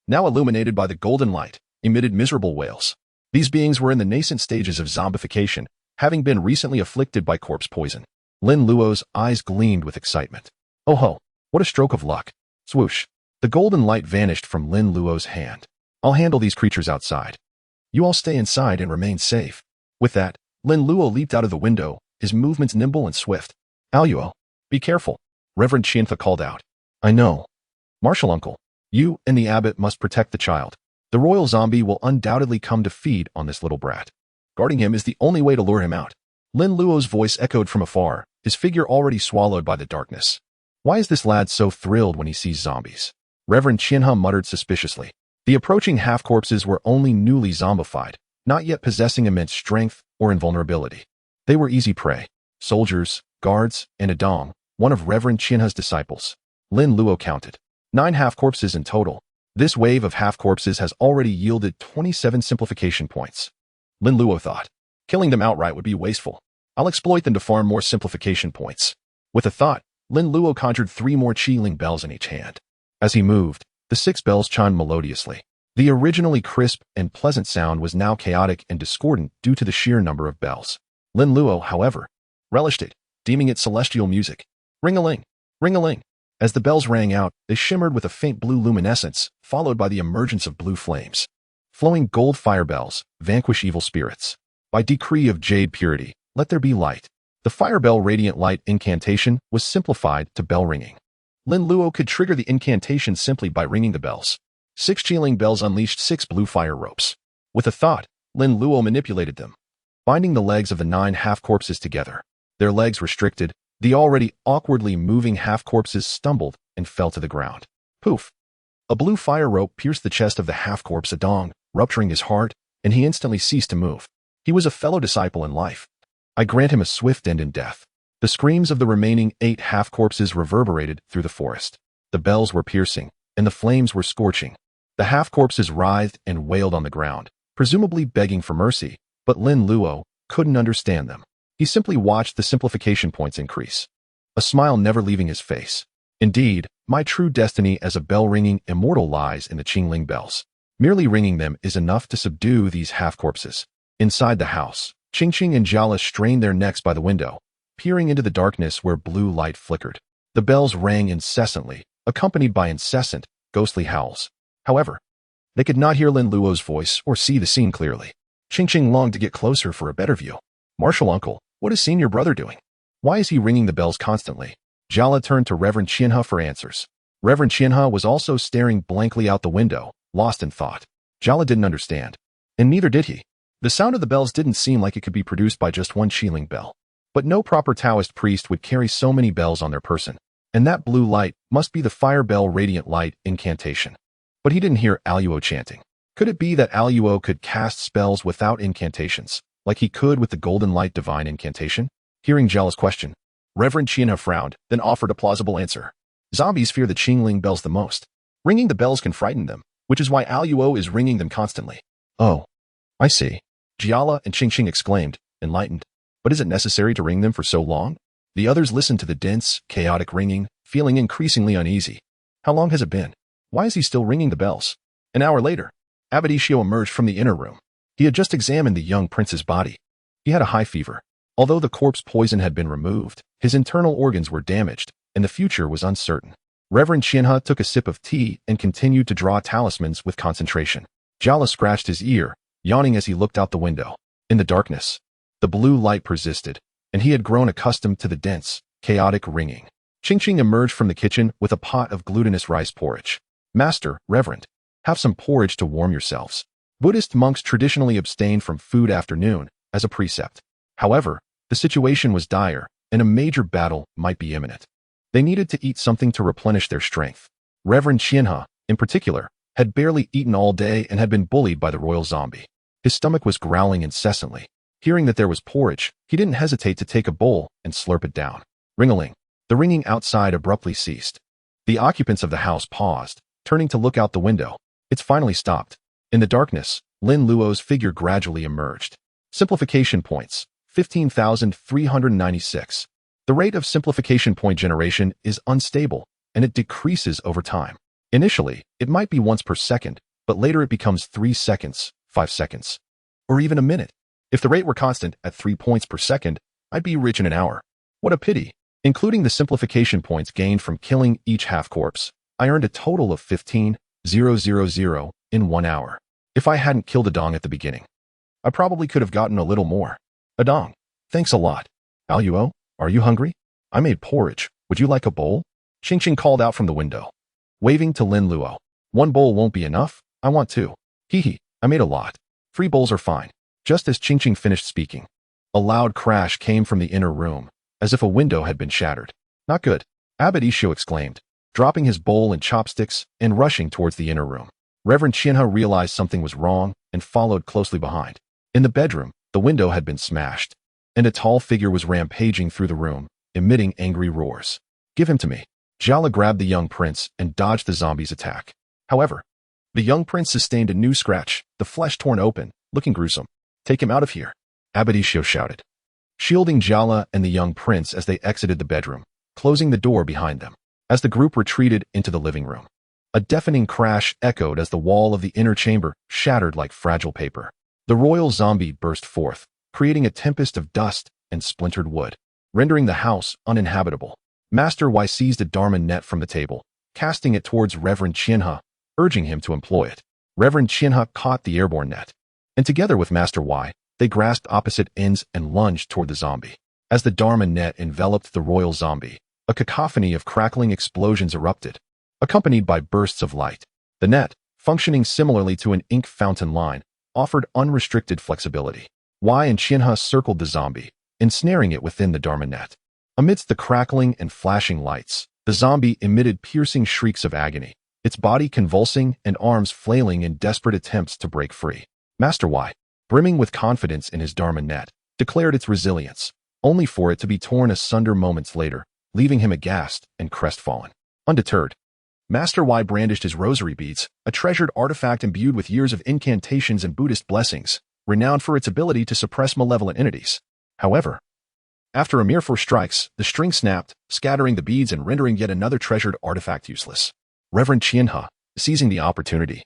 now illuminated by the golden light, emitted miserable wails. These beings were in the nascent stages of zombification, having been recently afflicted by corpse poison. Lin Luo's eyes gleamed with excitement. Oh ho, what a stroke of luck. Swoosh. The golden light vanished from Lin Luo's hand. I'll handle these creatures outside. You all stay inside and remain safe. With that, Lin Luo leaped out of the window, his movements nimble and swift. Aluo, be careful, Reverend Qian He called out. I know. Martial uncle, you and the abbot must protect the child. The royal zombie will undoubtedly come to feed on this little brat. Guarding him is the only way to lure him out. Lin Luo's voice echoed from afar, his figure already swallowed by the darkness. Why is this lad so thrilled when he sees zombies? Reverend Qian He muttered suspiciously. The approaching half-corpses were only newly zombified, not yet possessing immense strength or invulnerability. They were easy prey. Soldiers, guards, and a dong, one of Reverend Qian He's disciples. Lin Luo counted. 9 half-corpses in total. This wave of half-corpses has already yielded 27 simplification points. Lin Luo thought. Killing them outright would be wasteful. I'll exploit them to farm more simplification points. With a thought, Lin Luo conjured 3 more Qiling bells in each hand. As he moved, the 6 bells chimed melodiously. The originally crisp and pleasant sound was now chaotic and discordant due to the sheer number of bells. Lin Luo, however, relished it, deeming it celestial music. Ring-a-ling, ring-a-ling. As the bells rang out, they shimmered with a faint blue luminescence, followed by the emergence of blue flames. Flowing gold fire bells, vanquish evil spirits. By decree of jade purity, let there be light. The fire bell radiant light incantation was simplified to bell ringing. Lin Luo could trigger the incantation simply by ringing the bells. 6 Qiling bells unleashed 6 blue fire ropes. With a thought, Lin Luo manipulated them, binding the legs of the 9 half-corpses together. Their legs restricted, the already awkwardly moving half-corpses stumbled and fell to the ground. Poof! A blue fire rope pierced the chest of the half-corpse Adong, rupturing his heart, and he instantly ceased to move. He was a fellow disciple in life. I grant him a swift end in death. The screams of the remaining 8 half-corpses reverberated through the forest. The bells were piercing, and the flames were scorching. The half-corpses writhed and wailed on the ground, presumably begging for mercy, but Lin Luo couldn't understand them. He simply watched the simplification points increase, a smile never leaving his face. Indeed, my true destiny as a bell-ringing immortal lies in the Qingling bells. Merely ringing them is enough to subdue these half-corpses. Inside the house, Qingqing and Jiala strained their necks by the window, peering into the darkness where blue light flickered. The bells rang incessantly, accompanied by incessant, ghostly howls. However, they could not hear Lin Luo's voice or see the scene clearly. Qingqing longed to get closer for a better view. Martial uncle, what is senior brother doing? Why is he ringing the bells constantly? Jiala turned to Reverend Qian He for answers. Reverend Qian He was also staring blankly out the window, lost in thought. Jiala didn't understand, and neither did he. The sound of the bells didn't seem like it could be produced by just one Qiling bell. But no proper Taoist priest would carry so many bells on their person, and that blue light must be the fire bell radiant light incantation. But he didn't hear Luo chanting. Could it be that Luo could cast spells without incantations, like he could with the golden light divine incantation? Hearing Jiala's question, Reverend Qian He frowned, then offered a plausible answer. Zombies fear the Qingling bells the most. Ringing the bells can frighten them, which is why Luo is ringing them constantly. Oh, I see. Jiala and Qingqing exclaimed, enlightened. But is it necessary to ring them for so long? The others listened to the dense, chaotic ringing, feeling increasingly uneasy. How long has it been? Why is he still ringing the bells? An hour later, Abadishio emerged from the inner room. He had just examined the young prince's body. He had a high fever. Although the corpse poison had been removed, his internal organs were damaged, and the future was uncertain. Reverend Qian He took a sip of tea and continued to draw talismans with concentration. Jiala scratched his ear, yawning as he looked out the window. In the darkness, the blue light persisted, and he had grown accustomed to the dense, chaotic ringing. Qingqing emerged from the kitchen with a pot of glutinous rice porridge. Master, Reverend, have some porridge to warm yourselves. Buddhist monks traditionally abstain from food after noon, as a precept. However, the situation was dire, and a major battle might be imminent. They needed to eat something to replenish their strength. Reverend Qian He, in particular, had barely eaten all day and had been bullied by the royal zombie. His stomach was growling incessantly. Hearing that there was porridge, he didn't hesitate to take a bowl and slurp it down. Ring-a-ling. The ringing outside abruptly ceased. The occupants of the house paused, turning to look out the window. It's finally stopped. In the darkness, Lin Luo's figure gradually emerged. Simplification points, 15,396. The rate of simplification point generation is unstable, and it decreases over time. Initially, it might be once per second, but later it becomes 3 seconds, 5 seconds, or even a minute. If the rate were constant at 3 points per second, I'd be rich in an hour. What a pity. Including the simplification points gained from killing each half-corpse, I earned a total of 15,000 in 1 hour. If I hadn't killed Adong at the beginning, I probably could have gotten a little more. Adong, thanks a lot. Luo, are you hungry? I made porridge. Would you like a bowl? Qingqing called out from the window. Waving to Lin Luo. 1 bowl won't be enough. I want 2. Hee, I made a lot. 3 bowls are fine. Just as Qingqing finished speaking, a loud crash came from the inner room, as if a window had been shattered. Not good. Abbot Ikkyu exclaimed, dropping his bowl and chopsticks and rushing towards the inner room. Reverend Qian He realized something was wrong and followed closely behind. In the bedroom, the window had been smashed, and a tall figure was rampaging through the room, emitting angry roars. Give him to me. Jala grabbed the young prince and dodged the zombie's attack. However, the young prince sustained a new scratch, the flesh torn open, looking gruesome. Take him out of here, Abbot Ikkyu shouted, shielding Jala and the young prince as they exited the bedroom, closing the door behind them. As the group retreated into the living room, a deafening crash echoed as the wall of the inner chamber shattered like fragile paper. The royal zombie burst forth, creating a tempest of dust and splintered wood, rendering the house uninhabitable. Master Y seized a Dharma net from the table, casting it towards Reverend Qian He, urging him to employ it. Reverend Qian He caught the airborne net, and together with Master Y, they grasped opposite ends and lunged toward the zombie. As the Dharma net enveloped the royal zombie, a cacophony of crackling explosions erupted, accompanied by bursts of light. The net, functioning similarly to an ink fountain line, offered unrestricted flexibility. Y and Qian He circled the zombie, ensnaring it within the Dharma net. Amidst the crackling and flashing lights, the zombie emitted piercing shrieks of agony, its body convulsing and arms flailing in desperate attempts to break free. Master Y, brimming with confidence in his Dharma net, declared its resilience, only for it to be torn asunder moments later, leaving him aghast and crestfallen. Undeterred, Master Y brandished his rosary beads, a treasured artifact imbued with years of incantations and Buddhist blessings, renowned for its ability to suppress malevolent entities. However, after a mere 4 strikes, the string snapped, scattering the beads and rendering yet another treasured artifact useless. Reverend Qian He, seizing the opportunity,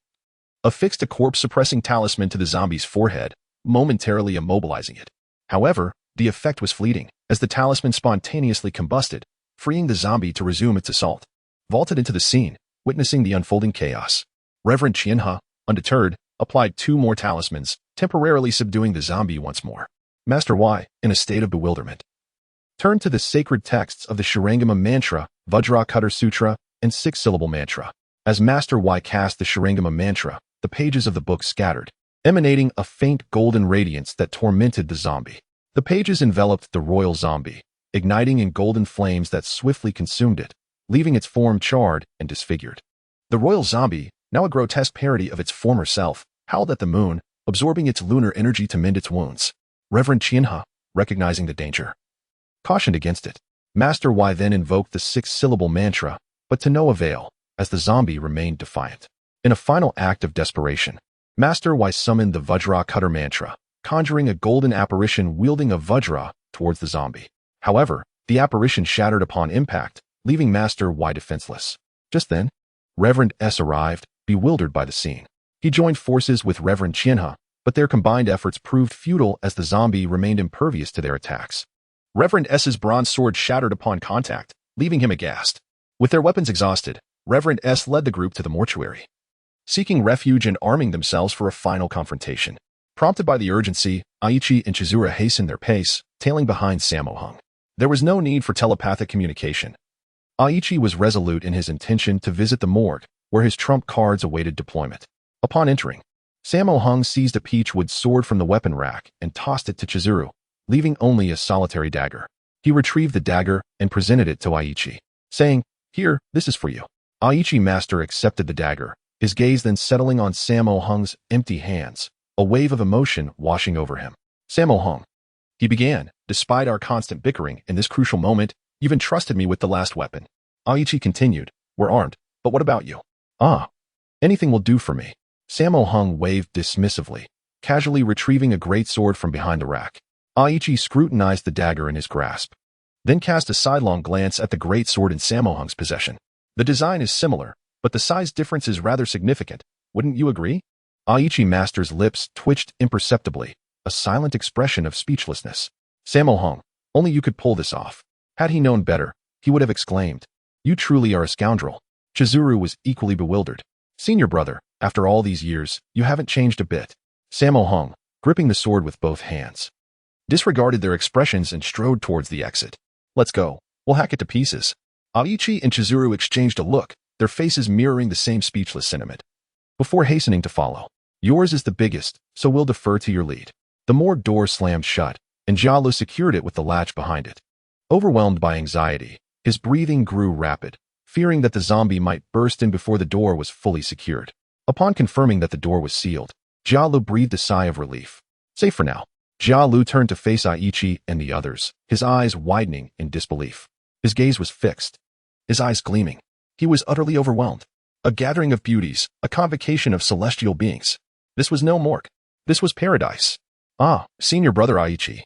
affixed a corpse-suppressing talisman to the zombie's forehead, momentarily immobilizing it. However, the effect was fleeting, as the talisman spontaneously combusted, freeing the zombie to resume its assault. Vaulted into the scene, witnessing the unfolding chaos, Reverend Qian He, undeterred, applied 2 more talismans, temporarily subduing the zombie once more. Master Y, in a state of bewilderment, turned to the sacred texts of the Shurangama mantra, Vajra Cutter Sutra, and 6-syllable mantra. As Master Y cast the Shurangama mantra, the pages of the book scattered, emanating a faint golden radiance that tormented the zombie. The pages enveloped the royal zombie, igniting in golden flames that swiftly consumed it, leaving its form charred and disfigured. The royal zombie, now a grotesque parody of its former self, howled at the moon, absorbing its lunar energy to mend its wounds. Reverend Qian He, recognizing the danger, cautioned against it. Master Y then invoked the 6-syllable mantra, but to no avail, as the zombie remained defiant. In a final act of desperation, Master Y summoned the Vajra Cutter mantra, conjuring a golden apparition wielding a Vajra towards the zombie. However, the apparition shattered upon impact, leaving Master Y defenseless. Just then, Reverend S arrived, bewildered by the scene. He joined forces with Reverend Qian He, but their combined efforts proved futile as the zombie remained impervious to their attacks. Reverend S's bronze sword shattered upon contact, leaving him aghast. With their weapons exhausted, Reverend S led the group to the mortuary, seeking refuge and arming themselves for a final confrontation. Prompted by the urgency, Aichi and Chizuru hastened their pace, tailing behind Sammo Hung. There was no need for telepathic communication. Aichi was resolute in his intention to visit the morgue, where his trump cards awaited deployment. Upon entering, Sammo Hung seized a peachwood sword from the weapon rack and tossed it to Chizuru, leaving only a solitary dagger. He retrieved the dagger and presented it to Aichi, saying, "Here, this is for you." Aichi Master accepted the dagger, his gaze then settling on Sammo Hung's empty hands, a wave of emotion washing over him. "Sammo Hung," he began, "despite our constant bickering in this crucial moment, you've entrusted me with the last weapon." Aichi continued, "We're armed, but what about you?" "Ah, anything will do for me." Sammo Hung waved dismissively, casually retrieving a great sword from behind the rack. Aichi scrutinized the dagger in his grasp, then cast a sidelong glance at the great sword in Sammo Hung's possession. "The design is similar, but the size difference is rather significant, wouldn't you agree?" Aichi Master's lips twitched imperceptibly, a silent expression of speechlessness. "Sammo Hung, only you could pull this off." Had he known better, he would have exclaimed, "You truly are a scoundrel." Chizuru was equally bewildered. "Senior brother, after all these years, you haven't changed a bit." Sammo Hung, gripping the sword with both hands, disregarded their expressions and strode towards the exit. "Let's go. We'll hack it to pieces." Aichi and Chizuru exchanged a look, their faces mirroring the same speechless sentiment, before hastening to follow. "Yours is the biggest, so we'll defer to your lead." The morgue door slammed shut, and Jialu secured it with the latch behind it. Overwhelmed by anxiety, His breathing grew rapid, fearing that the zombie might burst in before the door was fully secured. Upon confirming that the door was sealed, Jialu breathed a sigh of relief. Safe for now. Jialu turned to face Aichi and the others, his eyes widening in disbelief. His gaze was fixed, his eyes gleaming. He was utterly overwhelmed. A gathering of beauties, a convocation of celestial beings. This was no morgue. This was paradise. Ah, senior brother Aichi.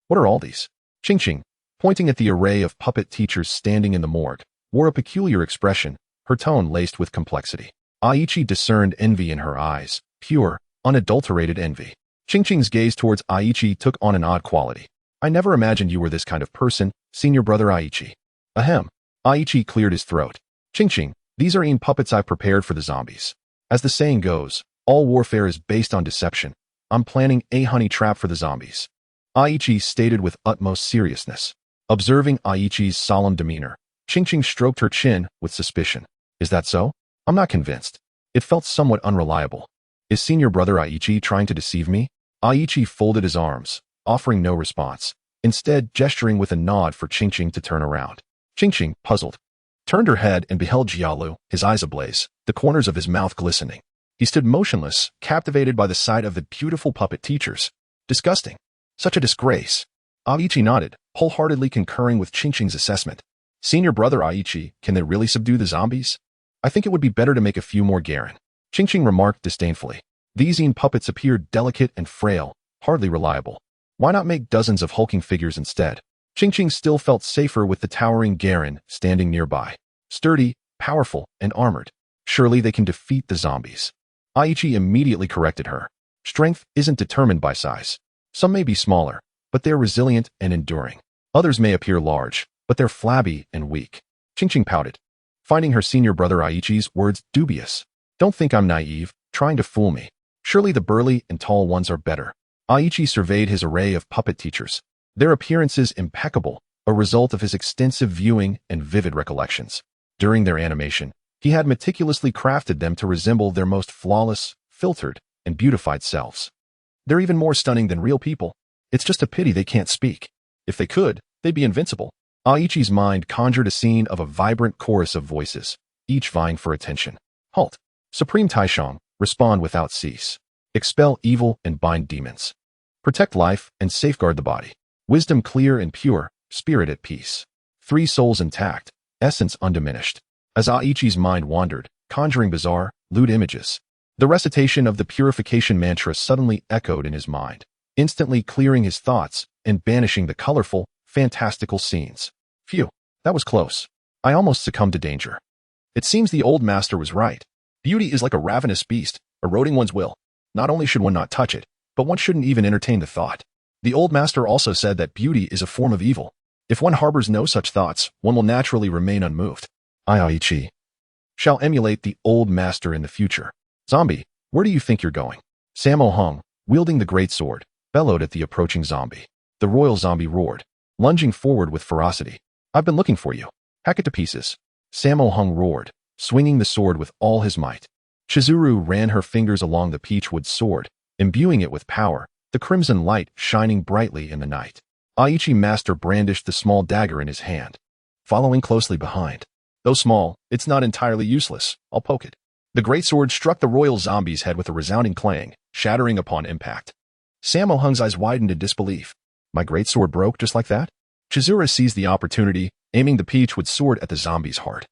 What are all these? Qing, pointing at the array of puppet teachers standing in the morgue, wore a peculiar expression, her tone laced with complexity. Aichi discerned envy in her eyes, pure, unadulterated envy. Qing's gaze towards Aichi took on an odd quality. I never imagined you were this kind of person, senior brother Aichi. Ahem. Aichi cleared his throat. Qing, these are puppets I've prepared for the zombies. As the saying goes, all warfare is based on deception. I'm planning a honey trap for the zombies. Aichi stated with utmost seriousness. Observing Aichi's solemn demeanor, Qing stroked her chin with suspicion. Is that so? I'm not convinced. It felt somewhat unreliable. Is senior brother Aichi trying to deceive me? Aichi folded his arms, offering no response, instead gesturing with a nod for Qing to turn around. Qing, puzzled, turned her head and beheld Jialu, his eyes ablaze, the corners of his mouth glistening. He stood motionless, captivated by the sight of the beautiful puppet teachers. Disgusting. Such a disgrace. Aichi nodded, wholeheartedly concurring with Qing's assessment. Senior brother Aichi, can they really subdue the zombies? I think it would be better to make a few more Garen. Qing remarked disdainfully. These puppets appeared delicate and frail, hardly reliable. Why not make dozens of hulking figures instead? Qing still felt safer with the towering Garen standing nearby. Sturdy, powerful, and armored. Surely they can defeat the zombies. Aichi immediately corrected her. Strength isn't determined by size. Some may be smaller, but they're resilient and enduring. Others may appear large, but they're flabby and weak. Qing pouted, finding her senior brother Aichi's words dubious. Don't think I'm naive, trying to fool me. Surely the burly and tall ones are better. Aichi surveyed his array of puppet teachers. Their appearances impeccable, a result of his extensive viewing and vivid recollections. During their animation, he had meticulously crafted them to resemble their most flawless, filtered, and beautified selves. They're even more stunning than real people. It's just a pity they can't speak. If they could, they'd be invincible. Aichi's mind conjured a scene of a vibrant chorus of voices, each vying for attention. Halt. Supreme Taishang, respond without cease. Expel evil and bind demons. Protect life and safeguard the body. Wisdom clear and pure, spirit at peace. 3 souls intact, essence undiminished. As Aichi's mind wandered, conjuring bizarre, lewd images, the recitation of the purification mantra suddenly echoed in his mind, instantly clearing his thoughts and banishing the colorful, fantastical scenes. Phew, that was close. I almost succumbed to danger. It seems the old master was right. Beauty is like a ravenous beast, eroding one's will. Not only should one not touch it, but one shouldn't even entertain the thought. The old master also said that beauty is a form of evil. If one harbors no such thoughts, one will naturally remain unmoved. Aichi shall emulate the old master in the future. Zombie, where do you think you're going? Sammo Hung, wielding the great sword, bellowed at the approaching zombie. The royal zombie roared, lunging forward with ferocity. I've been looking for you. Hack it to pieces. Sammo Hung roared, swinging the sword with all his might. Chizuru ran her fingers along the peachwood sword, imbuing it with power, the crimson light shining brightly in the night. Aichi master brandished the small dagger in his hand, following closely behind. Though small, it's not entirely useless. I'll poke it. The greatsword struck the royal zombie's head with a resounding clang, shattering upon impact. Sammo Hung's eyes widened in disbelief. My greatsword broke just like that? Chizuru seized the opportunity, aiming the peachwood sword at the zombie's heart.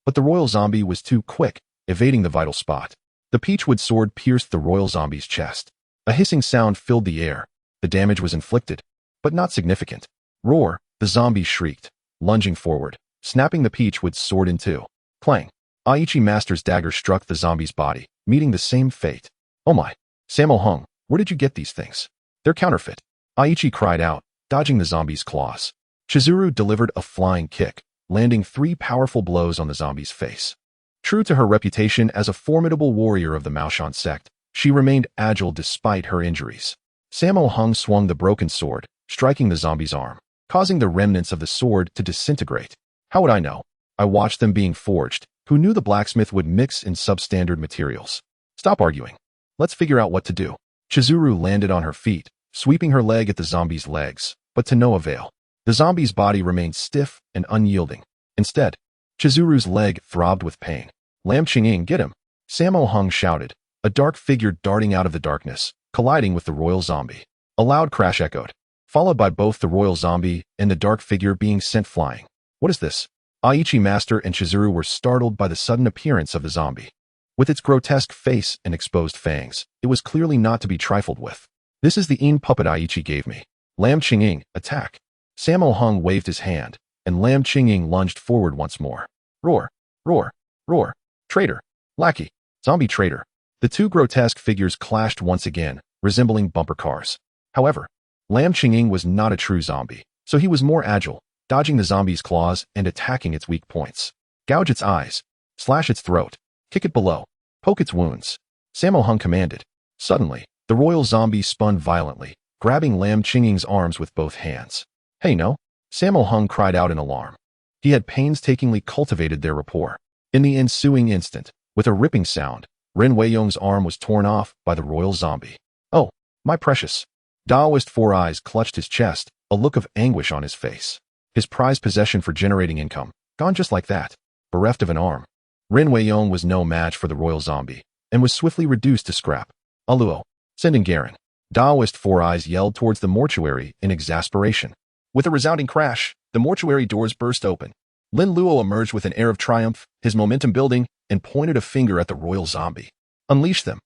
But the royal zombie was too quick, evading the vital spot. The peachwood sword pierced the royal zombie's chest. A hissing sound filled the air. The damage was inflicted, but not significant. Roar, the zombie shrieked, lunging forward, snapping the peachwood sword in two. Clang. Aichi master's dagger struck the zombie's body, meeting the same fate. Oh my. Sammo Hung, where did you get these things? They're counterfeit. Aichi cried out, dodging the zombie's claws. Chizuru delivered a flying kick, landing 3 powerful blows on the zombie's face. True to her reputation as a formidable warrior of the Maoshan sect, she remained agile despite her injuries. Sammo Hung swung the broken sword, striking the zombie's arm, causing the remnants of the sword to disintegrate. How would I know? I watched them being forged. Who knew the blacksmith would mix in substandard materials? Stop arguing. Let's figure out what to do. Chizuru landed on her feet, sweeping her leg at the zombie's legs, but to no avail. The zombie's body remained stiff and unyielding. Instead, Chizuru's leg throbbed with pain. Lam Qinging, get him! Sammo Hung shouted, a dark figure darting out of the darkness, colliding with the royal zombie. A loud crash echoed, followed by both the royal zombie and the dark figure being sent flying. What is this? Aichi Master and Chizuru were startled by the sudden appearance of the zombie. With its grotesque face and exposed fangs, it was clearly not to be trifled with. This is the Yin puppet Aichi gave me. Lam Qinging, attack! Sammo Hung waved his hand, and Lam Qinging lunged forward once more. Roar! Roar! Roar! Traitor! Lackey! Zombie traitor! The two grotesque figures clashed once again, resembling bumper cars. However, Lam Qinging was not a true zombie, so he was more agile, dodging the zombie's claws and attacking its weak points. Gouge its eyes, slash its throat, kick it below, poke its wounds. Sammo Hung commanded. Suddenly, the royal zombie spun violently, grabbing Lam Qinging's arms with both hands. Hey no! Sammo Hung cried out in alarm. He had painstakingly cultivated their rapport. In the ensuing instant, with a ripping sound, Ren Weiyong's arm was torn off by the royal zombie. Oh, my precious! Daoist Four Eyes clutched his chest, a look of anguish on his face. His prized possession for generating income, gone just like that, bereft of an arm. Ren Weiyong was no match for the royal zombie, and was swiftly reduced to scrap. Aluo, send in Garen. Daoist Four Eyes yelled towards the mortuary in exasperation. With a resounding crash, the mortuary doors burst open. Lin Luo emerged with an air of triumph, his momentum building, and pointed a finger at the royal zombie. Unleash them.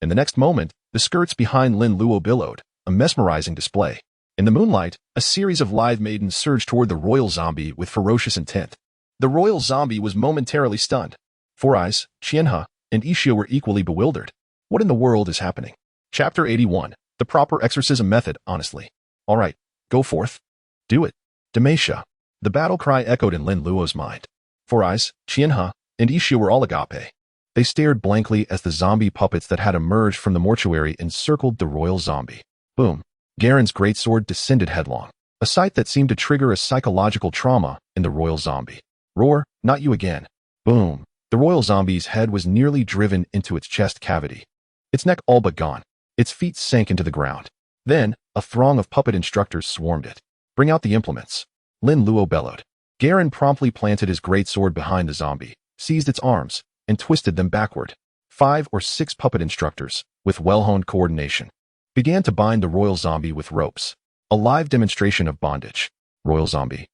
In the next moment, the skirts behind Lin Luo billowed, a mesmerizing display. In the moonlight, a series of lithe maidens surged toward the royal zombie with ferocious intent. The royal zombie was momentarily stunned. Four Eyes, Qian He, and Ikkyu were equally bewildered. What in the world is happening? Chapter 81. The proper exorcism method, honestly. All right, go forth. Do it. Demetia. The battle cry echoed in Lin Luo's mind. Four Eyes, Qian He, and Ikkyu were all agape. They stared blankly as the zombie puppets that had emerged from the mortuary encircled the royal zombie. Boom. Garen's greatsword descended headlong, a sight that seemed to trigger a psychological trauma in the royal zombie. Roar, not you again. Boom. The royal zombie's head was nearly driven into its chest cavity. Its neck all but gone. Its feet sank into the ground. Then, a throng of puppet instructors swarmed it. Bring out the implements. Lin Luo bellowed. Garen promptly planted his greatsword behind the zombie, seized its arms, and twisted them backward. 5 or 6 puppet instructors, with well-honed coordination, began to bind the royal zombie with ropes. A live demonstration of bondage. Royal zombie.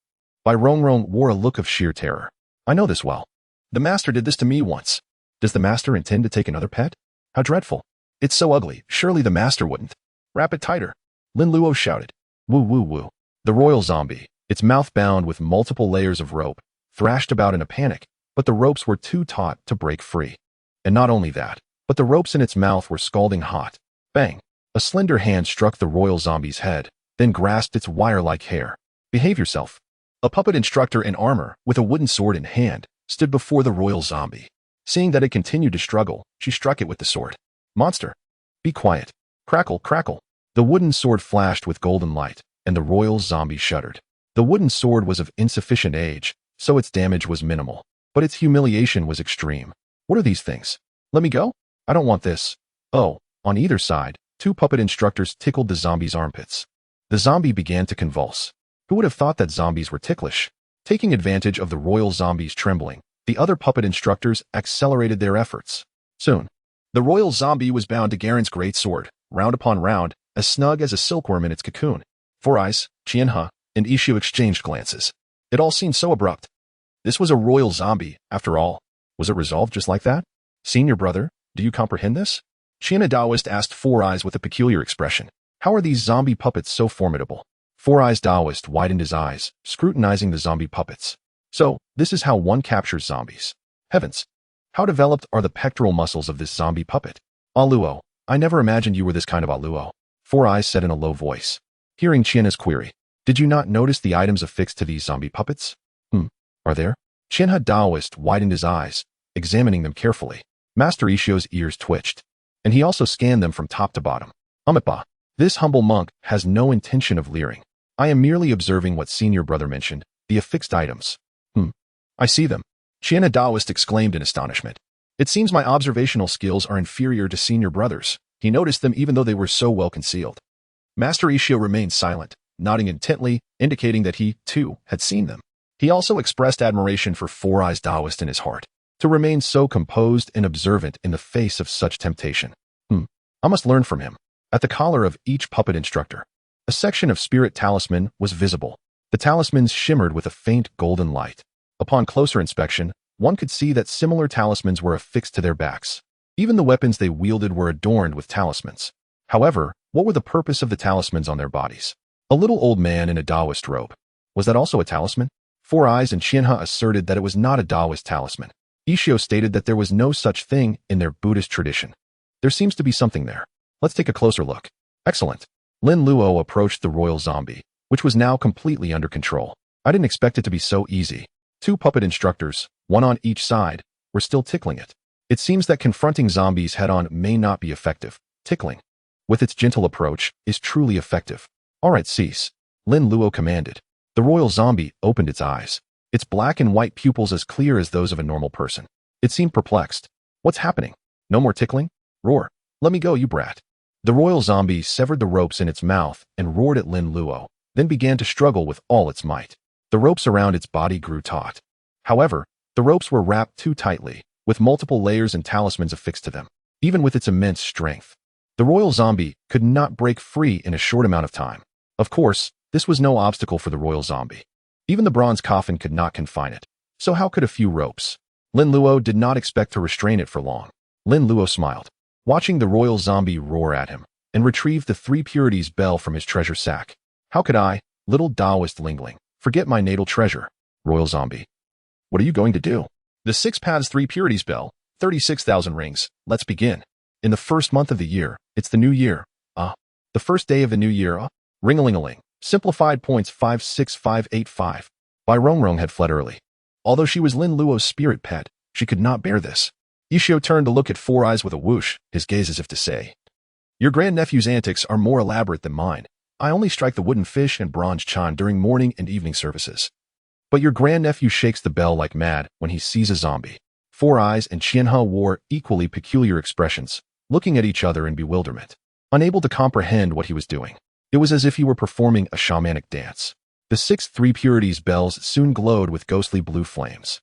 Bai Rongrong wore a look of sheer terror. I know this well. The master did this to me once. Does the master intend to take another pet? How dreadful. It's so ugly, surely the master wouldn't. Wrap it tighter. Lin Luo shouted. Woo woo woo. The royal zombie, its mouth bound with multiple layers of rope, thrashed about in a panic, but the ropes were too taut to break free. And not only that, but the ropes in its mouth were scalding hot. Bang! A slender hand struck the royal zombie's head, then grasped its wire-like hair. Behave yourself. A puppet instructor in armor, with a wooden sword in hand, stood before the royal zombie. Seeing that it continued to struggle, she struck it with the sword. Monster! Be quiet. Crackle, crackle. The wooden sword flashed with golden light, and the royal zombie shuddered. The wooden sword was of insufficient age, so its damage was minimal, but its humiliation was extreme. What are these things? Let me go? I don't want this. Oh, on either side, 2 puppet instructors tickled the zombie's armpits. The zombie began to convulse. Who would have thought that zombies were ticklish? Taking advantage of the royal zombie's trembling, the other puppet instructors accelerated their efforts. Soon, the royal zombie was bound to Garen's great sword, round upon round, as snug as a silkworm in its cocoon. Four Eyes, Qian He, and Ikkyu exchanged glances. It all seemed so abrupt. This was a royal zombie, after all. Was it resolved just like that? Senior brother, do you comprehend this? Qian Daoist asked Four Eyes with a peculiar expression. How are these zombie puppets so formidable? Four Eyes Daoist widened his eyes, scrutinizing the zombie puppets. So, this is how one captures zombies. Heavens! How developed are the pectoral muscles of this zombie puppet? Aluo, I never imagined you were this kind of Aluo. Four Eyes said in a low voice. Hearing Qian's query, did you not notice the items affixed to these zombie puppets? Are there? Qian He Daoist widened his eyes, examining them carefully. Master Ishiyo's ears twitched, and he also scanned them from top to bottom. Amitba, this humble monk has no intention of leering. I am merely observing what senior brother mentioned, the affixed items. I see them. Qian Daoist exclaimed in astonishment. It seems my observational skills are inferior to senior brothers. He noticed them even though they were so well concealed. Master Ikkyu remained silent, nodding intently, indicating that he, too, had seen them. He also expressed admiration for Four Eyes Taoist in his heart. To remain so composed and observant in the face of such temptation. I must learn from him. At the collar of each puppet instructor, a section of spirit talisman was visible. The talismans shimmered with a faint golden light. Upon closer inspection, one could see that similar talismans were affixed to their backs. Even the weapons they wielded were adorned with talismans. However, what were the purpose of the talismans on their bodies? A little old man in a Taoist robe. Was that also a talisman? Four Eyes and Qian He asserted that it was not a Taoist talisman. Ikkyu stated that there was no such thing in their Buddhist tradition. There seems to be something there. Let's take a closer look. Excellent. Lin Luo approached the royal zombie, which was now completely under control. I didn't expect it to be so easy. Two puppet instructors, one on each side, were still tickling it. It seems that confronting zombies head-on may not be effective. Tickling, with its gentle approach, is truly effective. All right, cease. Lin Luo commanded. The royal zombie opened its eyes, its black and white pupils as clear as those of a normal person. It seemed perplexed. What's happening? No more tickling? Roar. Let me go, you brat. The royal zombie severed the ropes in its mouth and roared at Lin Luo, then began to struggle with all its might. The ropes around its body grew taut. However, the ropes were wrapped too tightly, with multiple layers and talismans affixed to them. Even with its immense strength, the royal zombie could not break free in a short amount of time. Of course, this was no obstacle for the royal zombie. Even the bronze coffin could not confine it. So how could a few ropes? Lin Luo did not expect to restrain it for long. Lin Luo smiled, watching the royal zombie roar at him, and retrieve the Three Purities bell from his treasure sack. How could I, little Taoist lingling, forget my natal treasure? Royal zombie. What are you going to do? The Six Paths Three Purities bell, 36,000 rings. Let's begin. In the first month of the year, it's the new year. The first day of the new year. Ring-a-ling-a-ling. Simplified points 56585. Bai Rongrong had fled early. Although she was Lin Luo's spirit pet, she could not bear this. Ikkyu turned to look at Four Eyes with a whoosh, his gaze as if to say, Your grandnephew's antics are more elaborate than mine. I only strike the wooden fish and bronze chime during morning and evening services. But your grandnephew shakes the bell like mad when he sees a zombie. Four Eyes and Qian He wore equally peculiar expressions, looking at each other in bewilderment, unable to comprehend what he was doing. It was as if he were performing a shamanic dance. The six Three Purities bells soon glowed with ghostly blue flames.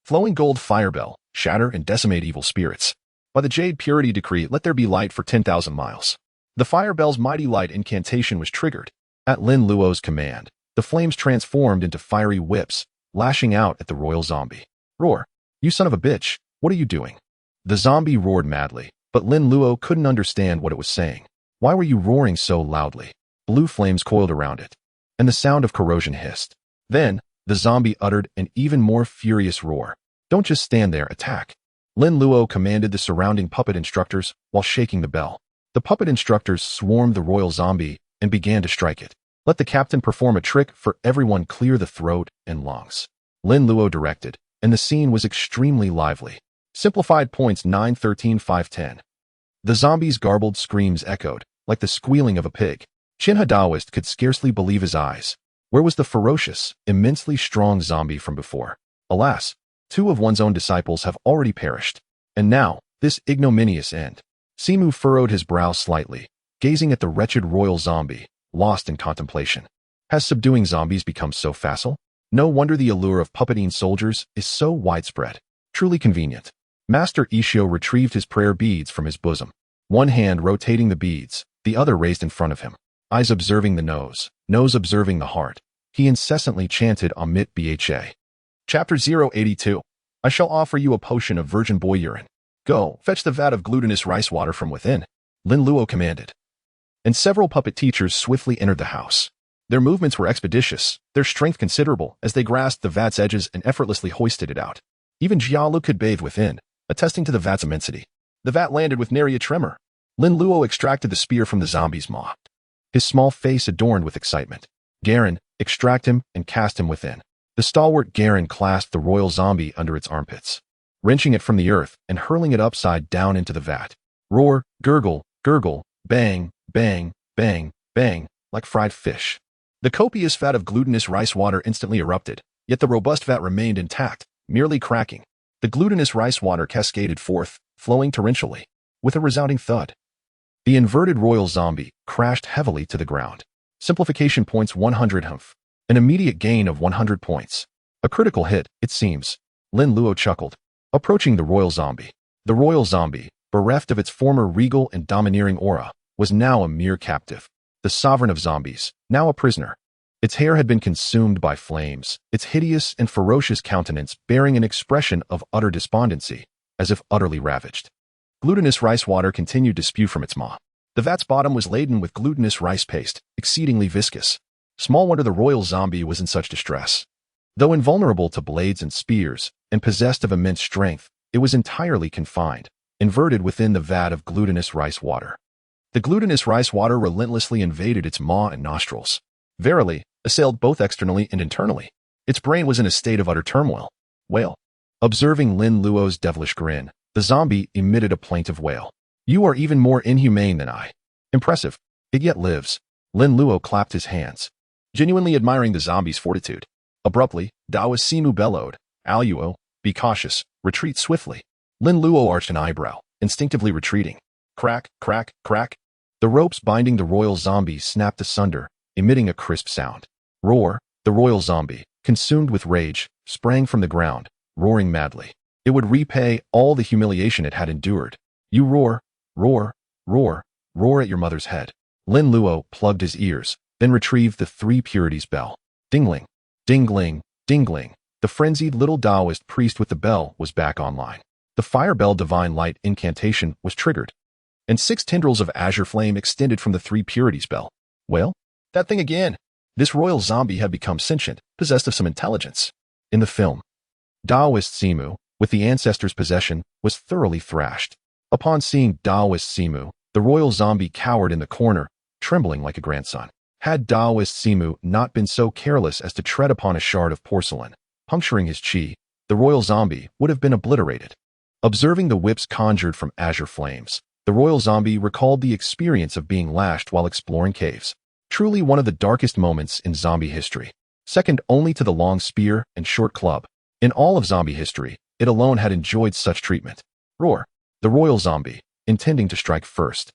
Flowing gold fire bell, shatter and decimate evil spirits. By the Jade Purity Decree, let there be light for 10,000 miles. The fire bell's mighty light incantation was triggered. At Lin Luo's command, the flames transformed into fiery whips, lashing out at the royal zombie. Roar. You son of a bitch, what are you doing? The zombie roared madly, but Lin Luo couldn't understand what it was saying. Why were you roaring so loudly? Blue flames coiled around it, and the sound of corrosion hissed. Then, the zombie uttered an even more furious roar. Don't just stand there, attack. Lin Luo commanded the surrounding puppet instructors while shaking the bell. The puppet instructors swarmed the royal zombie and began to strike it. Let the captain perform a trick for everyone, clear the throat and lungs. Lin Luo directed, and the scene was extremely lively. Simplified points 9, 13, 5, 10. The zombie's garbled screams echoed, like the squealing of a pig. Qian He Taoist could scarcely believe his eyes. Where was the ferocious, immensely strong zombie from before? Alas, two of one's own disciples have already perished. And now, this ignominious end. Simu furrowed his brow slightly, gazing at the wretched royal zombie, lost in contemplation. Has subduing zombies become so facile? No wonder the allure of puppeting soldiers is so widespread. Truly convenient. Master Ikkyu retrieved his prayer beads from his bosom. One hand rotating the beads, the other raised in front of him. Eyes observing the nose observing the heart. He incessantly chanted Amit Bha. Chapter 082. I shall offer you a potion of virgin boy urine. Go, fetch the vat of glutinous rice water from within. Lin Luo commanded. And several puppet teachers swiftly entered the house. Their movements were expeditious, their strength considerable, as they grasped the vat's edges and effortlessly hoisted it out. Even Jialu could bathe within, attesting to the vat's immensity. The vat landed with nary a tremor. Lin Luo extracted the spear from the zombie's maw. His small face adorned with excitement. Garen, extract him and cast him within. The stalwart Garen clasped the royal zombie under its armpits, wrenching it from the earth and hurling it upside down into the vat. Roar, gurgle, gurgle, bang, bang, bang, bang, like fried fish. The copious vat of glutinous rice water instantly erupted, yet the robust vat remained intact, merely cracking. The glutinous rice water cascaded forth, flowing torrentially. With a resounding thud, the inverted royal zombie crashed heavily to the ground. Simplification points 100 humph. An immediate gain of 100 points. A critical hit, it seems. Lin Luo chuckled. Approaching the royal zombie. The royal zombie, bereft of its former regal and domineering aura, was now a mere captive. The sovereign of zombies, now a prisoner. Its hair had been consumed by flames, its hideous and ferocious countenance bearing an expression of utter despondency, as if utterly ravaged. Glutinous rice water continued to spew from its maw. The vat's bottom was laden with glutinous rice paste, exceedingly viscous. Small wonder the royal zombie was in such distress. Though invulnerable to blades and spears, and possessed of immense strength, it was entirely confined, inverted within the vat of glutinous rice water. The glutinous rice water relentlessly invaded its maw and nostrils. Verily, assailed both externally and internally. Its brain was in a state of utter turmoil. Wail. Observing Lin Luo's devilish grin, the zombie emitted a plaintive wail. You are even more inhumane than I. Impressive. It yet lives. Lin Luo clapped his hands, genuinely admiring the zombie's fortitude. Abruptly, Daoist Simu bellowed, Aluo, be cautious, retreat swiftly. Lin Luo arched an eyebrow, instinctively retreating. Crack, crack, crack. The ropes binding the royal zombie snapped asunder, emitting a crisp sound. Roar. The royal zombie, consumed with rage, sprang from the ground, roaring madly. It would repay all the humiliation it had endured. You roar, roar, roar, roar at your mother's head. Lin Luo plugged his ears, then retrieved the 3 purities bell. Dingling, dingling, dingling. The frenzied little Taoist priest with the bell was back online. The fire bell divine light incantation was triggered, and 6 tendrils of azure flame extended from the 3 purities bell. Well, that thing again. This royal zombie had become sentient, possessed of some intelligence. In the film, Daoist Simu, with the ancestor's possession, was thoroughly thrashed. Upon seeing Daoist Simu, the royal zombie cowered in the corner, trembling like a grandson. Had Daoist Simu not been so careless as to tread upon a shard of porcelain, puncturing his chi, the royal zombie would have been obliterated. Observing the whips conjured from azure flames, the royal zombie recalled the experience of being lashed while exploring caves. Truly one of the darkest moments in zombie history, second only to the long spear and short club. In all of zombie history, it alone had enjoyed such treatment. Roar. The royal zombie, intending to strike first,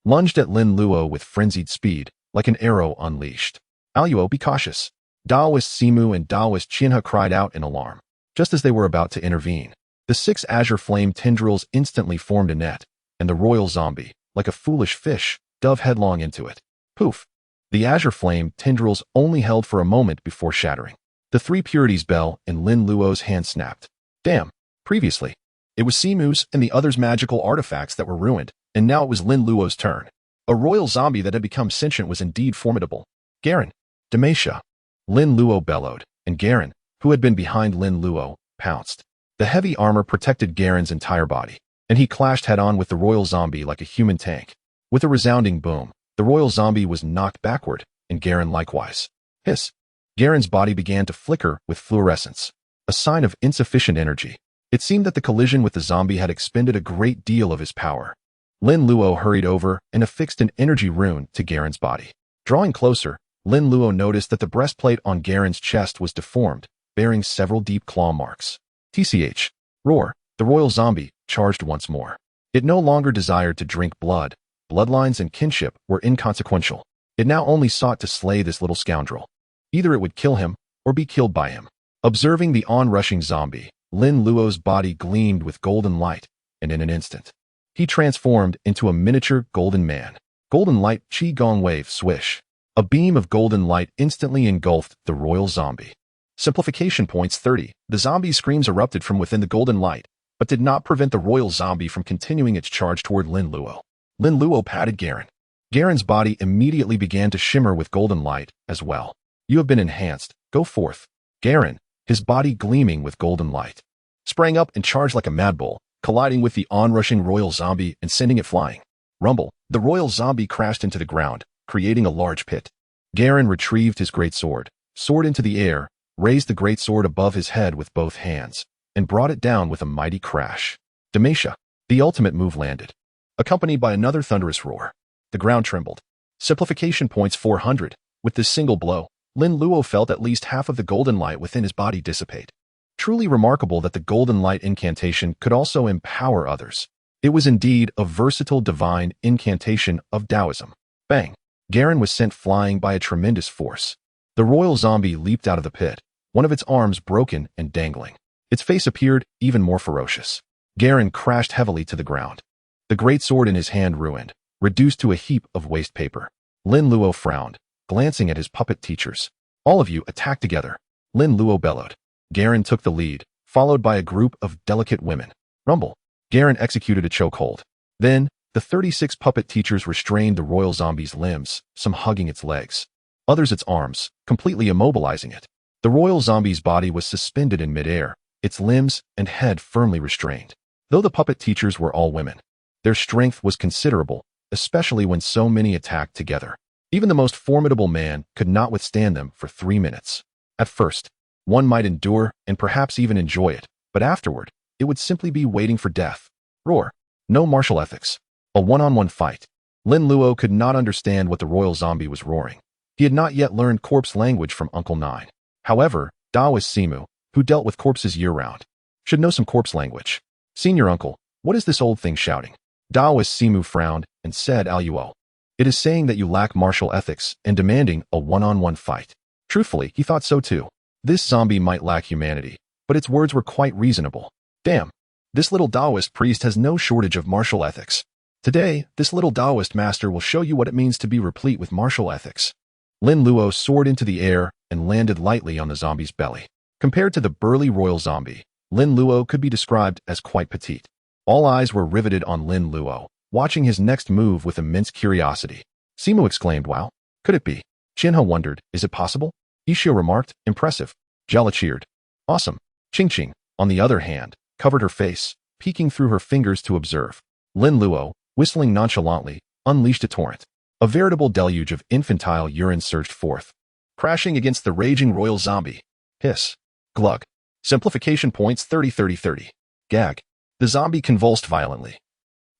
lunged at Lin Luo with frenzied speed, like an arrow unleashed. Aluo, be cautious. Daoist Simu and Daoist Qian He cried out in alarm. Just as they were about to intervene, the 6 azure flame tendrils instantly formed a net, and the royal zombie, like a foolish fish, dove headlong into it. Poof. The azure flame tendrils only held for a moment before shattering. The 3 purities bell in Lin Luo's hand snapped. Damn. Previously, it was Simu's and the others' magical artifacts that were ruined, and now it was Lin Luo's turn. A royal zombie that had become sentient was indeed formidable. Garen. Demetia. Lin Luo bellowed, and Garen, who had been behind Lin Luo, pounced. The heavy armor protected Garen's entire body, and he clashed head-on with the royal zombie like a human tank. With a resounding boom, the royal zombie was knocked backward, and Garen likewise. Hiss. Garen's body began to flicker with fluorescence, a sign of insufficient energy. It seemed that the collision with the zombie had expended a great deal of his power. Lin Luo hurried over and affixed an energy rune to Garen's body. Drawing closer, Lin Luo noticed that the breastplate on Garen's chest was deformed, bearing several deep claw marks. TCH. Roar. The royal zombie charged once more. It no longer desired to drink blood. Bloodlines and kinship were inconsequential. It now only sought to slay this little scoundrel. Either it would kill him, or be killed by him. Observing the onrushing zombie, Lin Luo's body gleamed with golden light, and in an instant, he transformed into a miniature golden man. Golden light Qi Gong wave swish. A beam of golden light instantly engulfed the royal zombie. Simplification points 30. The zombie's screams erupted from within the golden light, but did not prevent the royal zombie from continuing its charge toward Lin Luo. Lin Luo patted Garen. Garen's body immediately began to shimmer with golden light as well. You have been enhanced. Go forth. Garen, his body gleaming with golden light, sprang up and charged like a mad bull, colliding with the onrushing royal zombie and sending it flying. Rumble. The royal zombie crashed into the ground, creating a large pit. Garen retrieved his great sword, soared into the air, raised the great sword above his head with both hands, and brought it down with a mighty crash. Demetia. The ultimate move landed, accompanied by another thunderous roar. The ground trembled. Simplification points 400. With this single blow, Lin Luo felt at least half of the golden light within his body dissipate. Truly remarkable that the golden light incantation could also empower others. It was indeed a versatile divine incantation of Taoism. Bang! Garen was sent flying by a tremendous force. The royal zombie leaped out of the pit, one of its arms broken and dangling. Its face appeared even more ferocious. Garen crashed heavily to the ground. The great sword in his hand ruined, reduced to a heap of waste paper. Lin Luo frowned, glancing at his puppet teachers. All of you attack together, Lin Luo bellowed. Garen took the lead, followed by a group of delicate women. Rumble. Garen executed a chokehold. Then, the 36 puppet teachers restrained the royal zombie's limbs, some hugging its legs, others its arms, completely immobilizing it. The royal zombie's body was suspended in midair, its limbs and head firmly restrained. Though the puppet teachers were all women, their strength was considerable, especially when so many attacked together. Even the most formidable man could not withstand them for 3 minutes. At first, one might endure and perhaps even enjoy it, but afterward, it would simply be waiting for death. Roar. No martial ethics. A one-on-one fight. Lin Luo could not understand what the royal zombie was roaring. He had not yet learned corpse language from Uncle Nine. However, Daoist Simu, who dealt with corpses year-round, should know some corpse language. Senior uncle, what is this old thing shouting? Daoist Simu frowned and said, Luo. It is saying that you lack martial ethics and demanding a one-on-one fight. Truthfully, he thought so too. This zombie might lack humanity, but its words were quite reasonable. Damn. This little Daoist priest has no shortage of martial ethics. Today, this little Daoist master will show you what it means to be replete with martial ethics. Lin Luo soared into the air and landed lightly on the zombie's belly. Compared to the burly royal zombie, Lin Luo could be described as quite petite. All eyes were riveted on Lin Luo, watching his next move with immense curiosity. Simu exclaimed, wow, could it be? Qian He wondered, is it possible? Ikkyu remarked, impressive. Jala cheered. Awesome. Qing, on the other hand, covered her face, peeking through her fingers to observe. Lin Luo, whistling nonchalantly, unleashed a torrent. A veritable deluge of infantile urine surged forth, crashing against the raging royal zombie. Hiss. Glug. Simplification points 30-30-30. Gag. The zombie convulsed violently,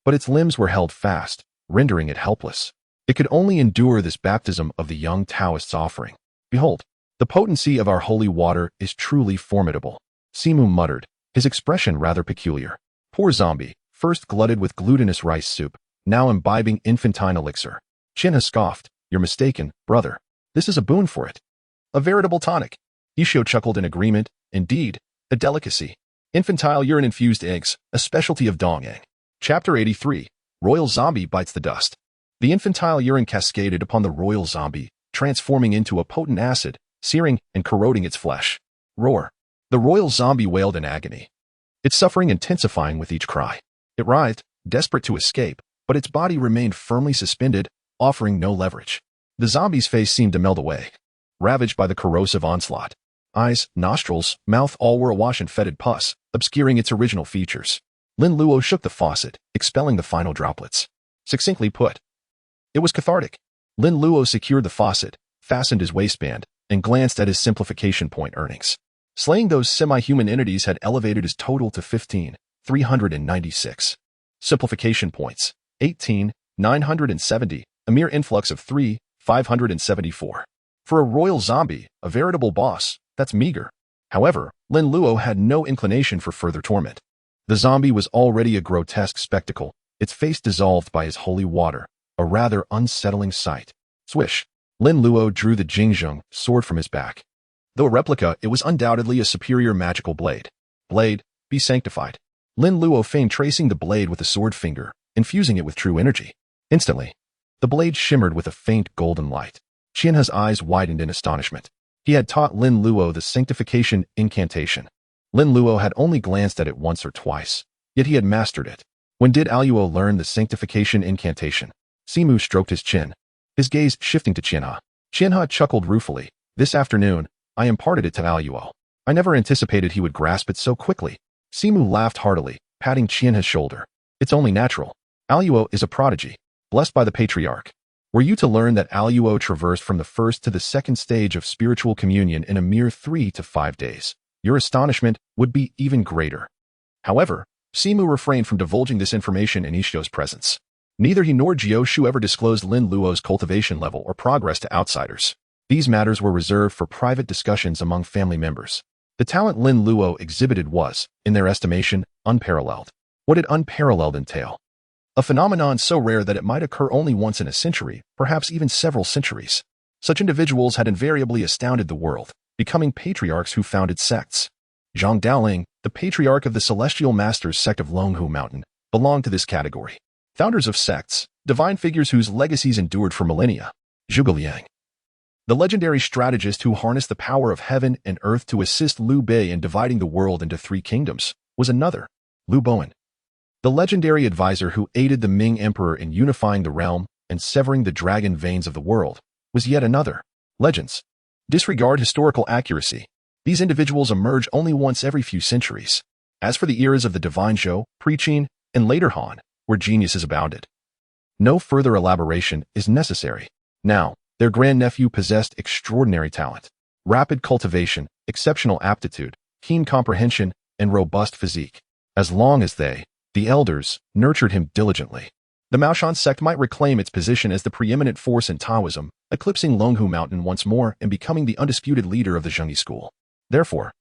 but its limbs were held fast, rendering it helpless. It could only endure this baptism of the young Taoist's offering. Behold, the potency of our holy water is truly formidable. Simu muttered, his expression rather peculiar. Poor zombie, first glutted with glutinous rice soup, now imbibing infantine elixir. Qian He scoffed, you're mistaken, brother. This is a boon for it. A veritable tonic. Ikkyu chuckled in agreement, indeed, a delicacy. Infantile urine-infused eggs, a specialty of Dongyang. Chapter 83, Royal Zombie Bites the Dust. The infantile urine cascaded upon the royal zombie, transforming into a potent acid, searing and corroding its flesh. Roar. The royal zombie wailed in agony, its suffering intensifying with each cry. It writhed, desperate to escape, but its body remained firmly suspended, offering no leverage. The zombie's face seemed to melt away, ravaged by the corrosive onslaught. Eyes, nostrils, mouth all were awash in fetid pus, obscuring its original features. Lin Luo shook the faucet, expelling the final droplets. Succinctly put, it was cathartic. Lin Luo secured the faucet, fastened his waistband, and glanced at his simplification point earnings. Slaying those semi-human entities had elevated his total to 15,396. Simplification points, 18,970, a mere influx of 3,574. For a royal zombie, a veritable boss, that's meager. However, Lin Luo had no inclination for further torment. The zombie was already a grotesque spectacle, its face dissolved by his holy water, a rather unsettling sight. Swish. Lin Luo drew the Jingzheng sword from his back. Though a replica, it was undoubtedly a superior magical blade. Blade, be sanctified. Lin Luo feigned tracing the blade with a sword finger, infusing it with true energy. Instantly, the blade shimmered with a faint golden light. Qian He's eyes widened in astonishment. He had taught Lin Luo the sanctification incantation. Lin Luo had only glanced at it once or twice, yet he had mastered it. When did Luo learn the sanctification incantation? Simu stroked his chin, his gaze shifting to Qian He. Qian He chuckled ruefully. This afternoon, I imparted it to Luo. I never anticipated he would grasp it so quickly. Simu laughed heartily, patting Qian He's shoulder. It's only natural. Luo is a prodigy, blessed by the patriarch. Were you to learn that Luo traversed from the first to the second stage of spiritual communion in a mere 3 to 5 days, your astonishment would be even greater. However, Simu refrained from divulging this information in Ikkyu's presence. Neither he nor Jiu ever disclosed Lin Luo's cultivation level or progress to outsiders. These matters were reserved for private discussions among family members. The talent Lin Luo exhibited was, in their estimation, unparalleled. What did unparalleled entail? a phenomenon so rare that it might occur only once in a century, perhaps even several centuries. Such individuals had invariably astounded the world, becoming patriarchs who founded sects. Zhang Daoling, the patriarch of the Celestial Masters sect of Longhu Mountain, belonged to this category. Founders of sects, divine figures whose legacies endured for millennia. Zhuge Liang, the legendary strategist who harnessed the power of heaven and earth to assist Liu Bei in dividing the world into 3 kingdoms, was another. Liu Bowen, the legendary advisor who aided the Ming Emperor in unifying the realm and severing the dragon veins of the world, was yet another. Legends disregard historical accuracy. These individuals emerge only once every few centuries. As for the eras of the Divine Zhou, Pre-Qin, and later Han, where geniuses abounded, no further elaboration is necessary. Now, their grandnephew possessed extraordinary talent, rapid cultivation, exceptional aptitude, keen comprehension, and robust physique. As long as they, the elders, nurtured him diligently, the Maoshan sect might reclaim its position as the preeminent force in Taoism, eclipsing Longhu Mountain once more and becoming the undisputed leader of the Zhengyi school. Therefore,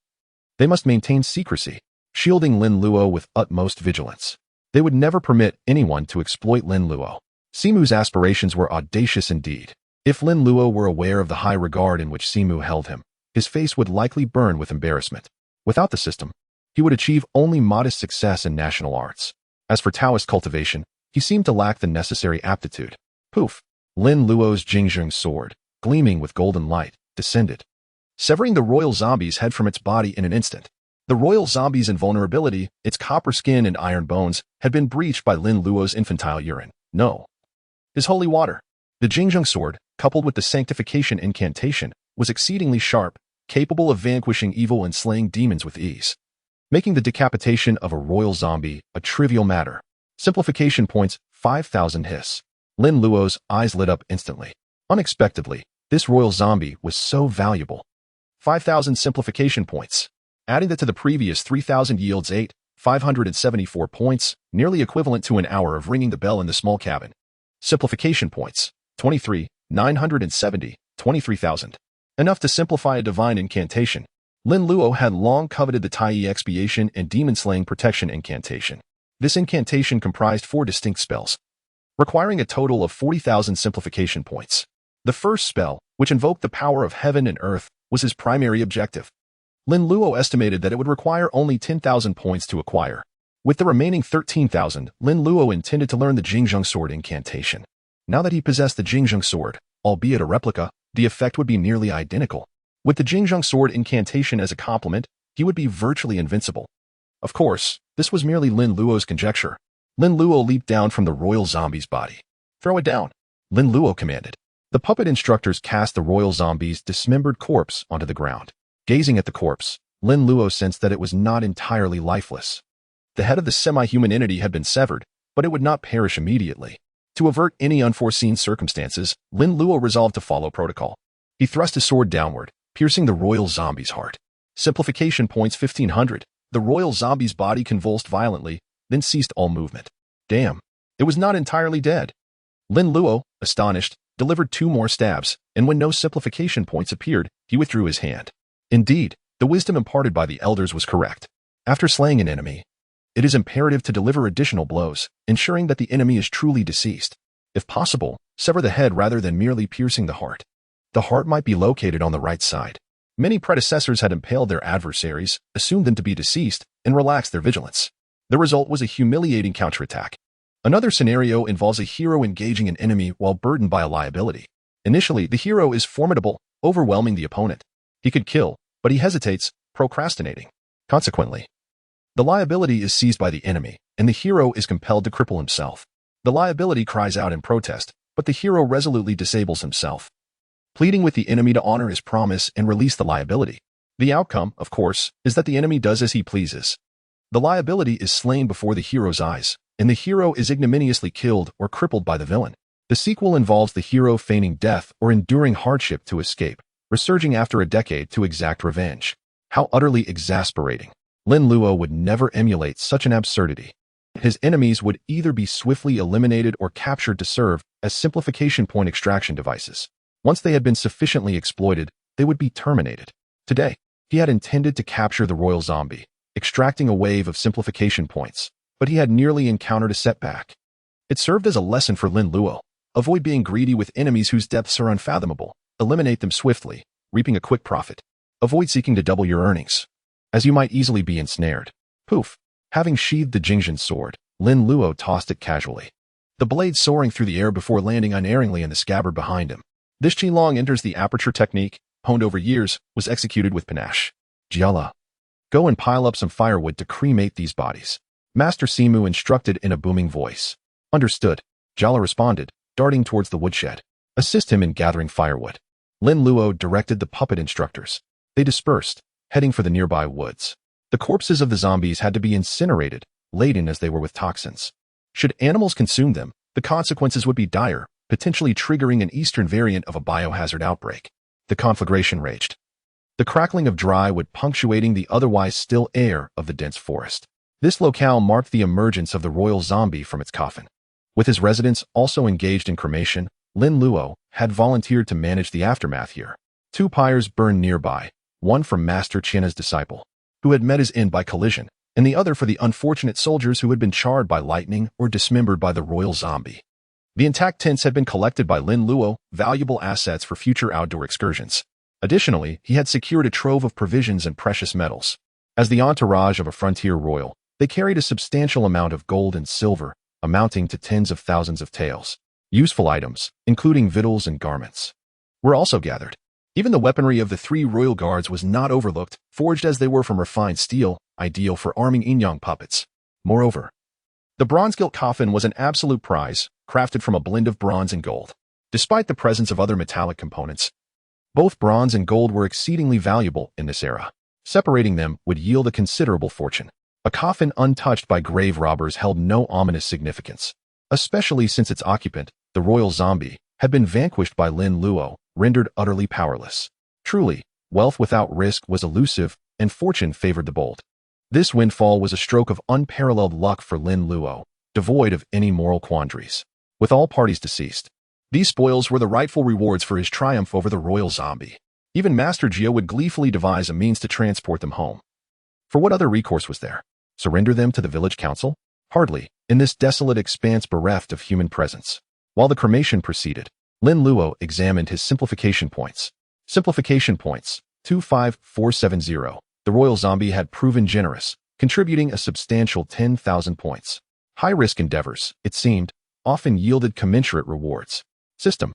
they must maintain secrecy, shielding Lin Luo with utmost vigilance. They would never permit anyone to exploit Lin Luo. Simu's aspirations were audacious indeed. If Lin Luo were aware of the high regard in which Simu held him, his face would likely burn with embarrassment. Without the system, he would achieve only modest success in national arts. As for Taoist cultivation, he seemed to lack the necessary aptitude. Poof! Lin Luo's Jingzheng sword, gleaming with golden light, descended, severing the royal zombie's head from its body in an instant. The royal zombie's invulnerability, its copper skin and iron bones, had been breached by Lin Luo's infantile urine. No. His holy water. The Jingzheng sword, coupled with the sanctification incantation, was exceedingly sharp, capable of vanquishing evil and slaying demons with ease, making the decapitation of a royal zombie a trivial matter. Simplification points, 5,000 hiss. Lin Luo's eyes lit up instantly. Unexpectedly, this royal zombie was so valuable. 5,000 simplification points. Adding that to the previous 3,000 yields 574 points, nearly equivalent to an hour of ringing the bell in the small cabin. Simplification points, 970, 23,000. Enough to simplify a divine incantation. Lin Luo had long coveted the Tai expiation and demon-slaying protection incantation. This incantation comprised 4 distinct spells, requiring a total of 40,000 simplification points. The first spell, which invoked the power of heaven and earth, was his primary objective. Lin Luo estimated that it would require only 10,000 points to acquire. With the remaining 13,000, Lin Luo intended to learn the Jingzheng sword incantation. Now that he possessed the Jingzheng sword, albeit a replica, the effect would be nearly identical. With the Jingzheng sword incantation as a complement, he would be virtually invincible. Of course, this was merely Lin Luo's conjecture. Lin Luo leaped down from the royal zombie's body. "Throw it down," Lin Luo commanded. The puppet instructors cast the royal zombie's dismembered corpse onto the ground. Gazing at the corpse, Lin Luo sensed that it was not entirely lifeless. The head of the semi-human entity had been severed, but it would not perish immediately. To avert any unforeseen circumstances, Lin Luo resolved to follow protocol. He thrust his sword downward, piercing the royal zombie's heart. Simplification points 1,500. The royal zombie's body convulsed violently, then ceased all movement. Damn, it was not entirely dead. Lin Luo, astonished, delivered 2 more stabs, and when no simplification points appeared, he withdrew his hand. Indeed, the wisdom imparted by the elders was correct. After slaying an enemy, it is imperative to deliver additional blows, ensuring that the enemy is truly deceased. If possible, sever the head rather than merely piercing the heart. The heart might be located on the right side. Many predecessors had impaled their adversaries, assumed them to be deceased, and relaxed their vigilance. The result was a humiliating counterattack. Another scenario involves a hero engaging an enemy while burdened by a liability. Initially, the hero is formidable, overwhelming the opponent. He could kill, but he hesitates, procrastinating. Consequently, the liability is seized by the enemy, and the hero is compelled to cripple himself. The liability cries out in protest, but the hero resolutely disables himself, pleading with the enemy to honor his promise and release the liability. The outcome, of course, is that the enemy does as he pleases. The liability is slain before the hero's eyes, and the hero is ignominiously killed or crippled by the villain. The sequel involves the hero feigning death or enduring hardship to escape, resurging after a decade to exact revenge. How utterly exasperating. Lin Luo would never emulate such an absurdity. His enemies would either be swiftly eliminated or captured to serve as simplification point extraction devices. Once they had been sufficiently exploited, they would be terminated. Today, he had intended to capture the royal zombie, extracting a wave of simplification points, but he had nearly encountered a setback. It served as a lesson for Lin Luo. Avoid being greedy with enemies whose depths are unfathomable. Eliminate them swiftly, reaping a quick profit. Avoid seeking to double your earnings, as you might easily be ensnared. Poof! Having sheathed the Tongtian sword, Lin Luo tossed it casually, the blade soaring through the air before landing unerringly in the scabbard behind him. This Qilong enters the aperture technique, honed over years, was executed with panache. Jiala, go and pile up some firewood to cremate these bodies. Master Simu instructed in a booming voice. Understood, Jiala responded, darting towards the woodshed. Assist him in gathering firewood. Lin Luo directed the puppet instructors. They dispersed, heading for the nearby woods. The corpses of the zombies had to be incinerated, laden as they were with toxins. Should animals consume them, the consequences would be dire, potentially triggering an eastern variant of a biohazard outbreak. The conflagration raged, the crackling of dry wood punctuating the otherwise still air of the dense forest. This locale marked the emergence of the royal zombie from its coffin. With his residents also engaged in cremation, Lin Luo had volunteered to manage the aftermath here. 2 pyres burned nearby, one from Master Qian's disciple, who had met his end by collision, and the other for the unfortunate soldiers who had been charred by lightning or dismembered by the royal zombie. The intact tents had been collected by Lin Luo, valuable assets for future outdoor excursions. Additionally, he had secured a trove of provisions and precious metals. As the entourage of a frontier royal, they carried a substantial amount of gold and silver, amounting to tens of thousands of taels. Useful items, including victuals and garments, were also gathered. Even the weaponry of the 3 royal guards was not overlooked, forged as they were from refined steel, ideal for arming Inyang puppets. Moreover, the bronze-gilt coffin was an absolute prize, crafted from a blend of bronze and gold. Despite the presence of other metallic components, both bronze and gold were exceedingly valuable in this era. Separating them would yield a considerable fortune. A coffin untouched by grave robbers held no ominous significance, especially since its occupant, the royal zombie, had been vanquished by Lin Luo, rendered utterly powerless. Truly, wealth without risk was elusive, and fortune favored the bold. This windfall was a stroke of unparalleled luck for Lin Luo, devoid of any moral quandaries. With all parties deceased, these spoils were the rightful rewards for his triumph over the royal zombie. Even Master Jiu would gleefully devise a means to transport them home. For what other recourse was there? Surrender them to the village council? Hardly, in this desolate expanse bereft of human presence. While the cremation proceeded, Lin Luo examined his simplification points. Simplification points, 25470. The royal zombie had proven generous, contributing a substantial 10,000 points. High-risk endeavors, it seemed, often yielded commensurate rewards. System.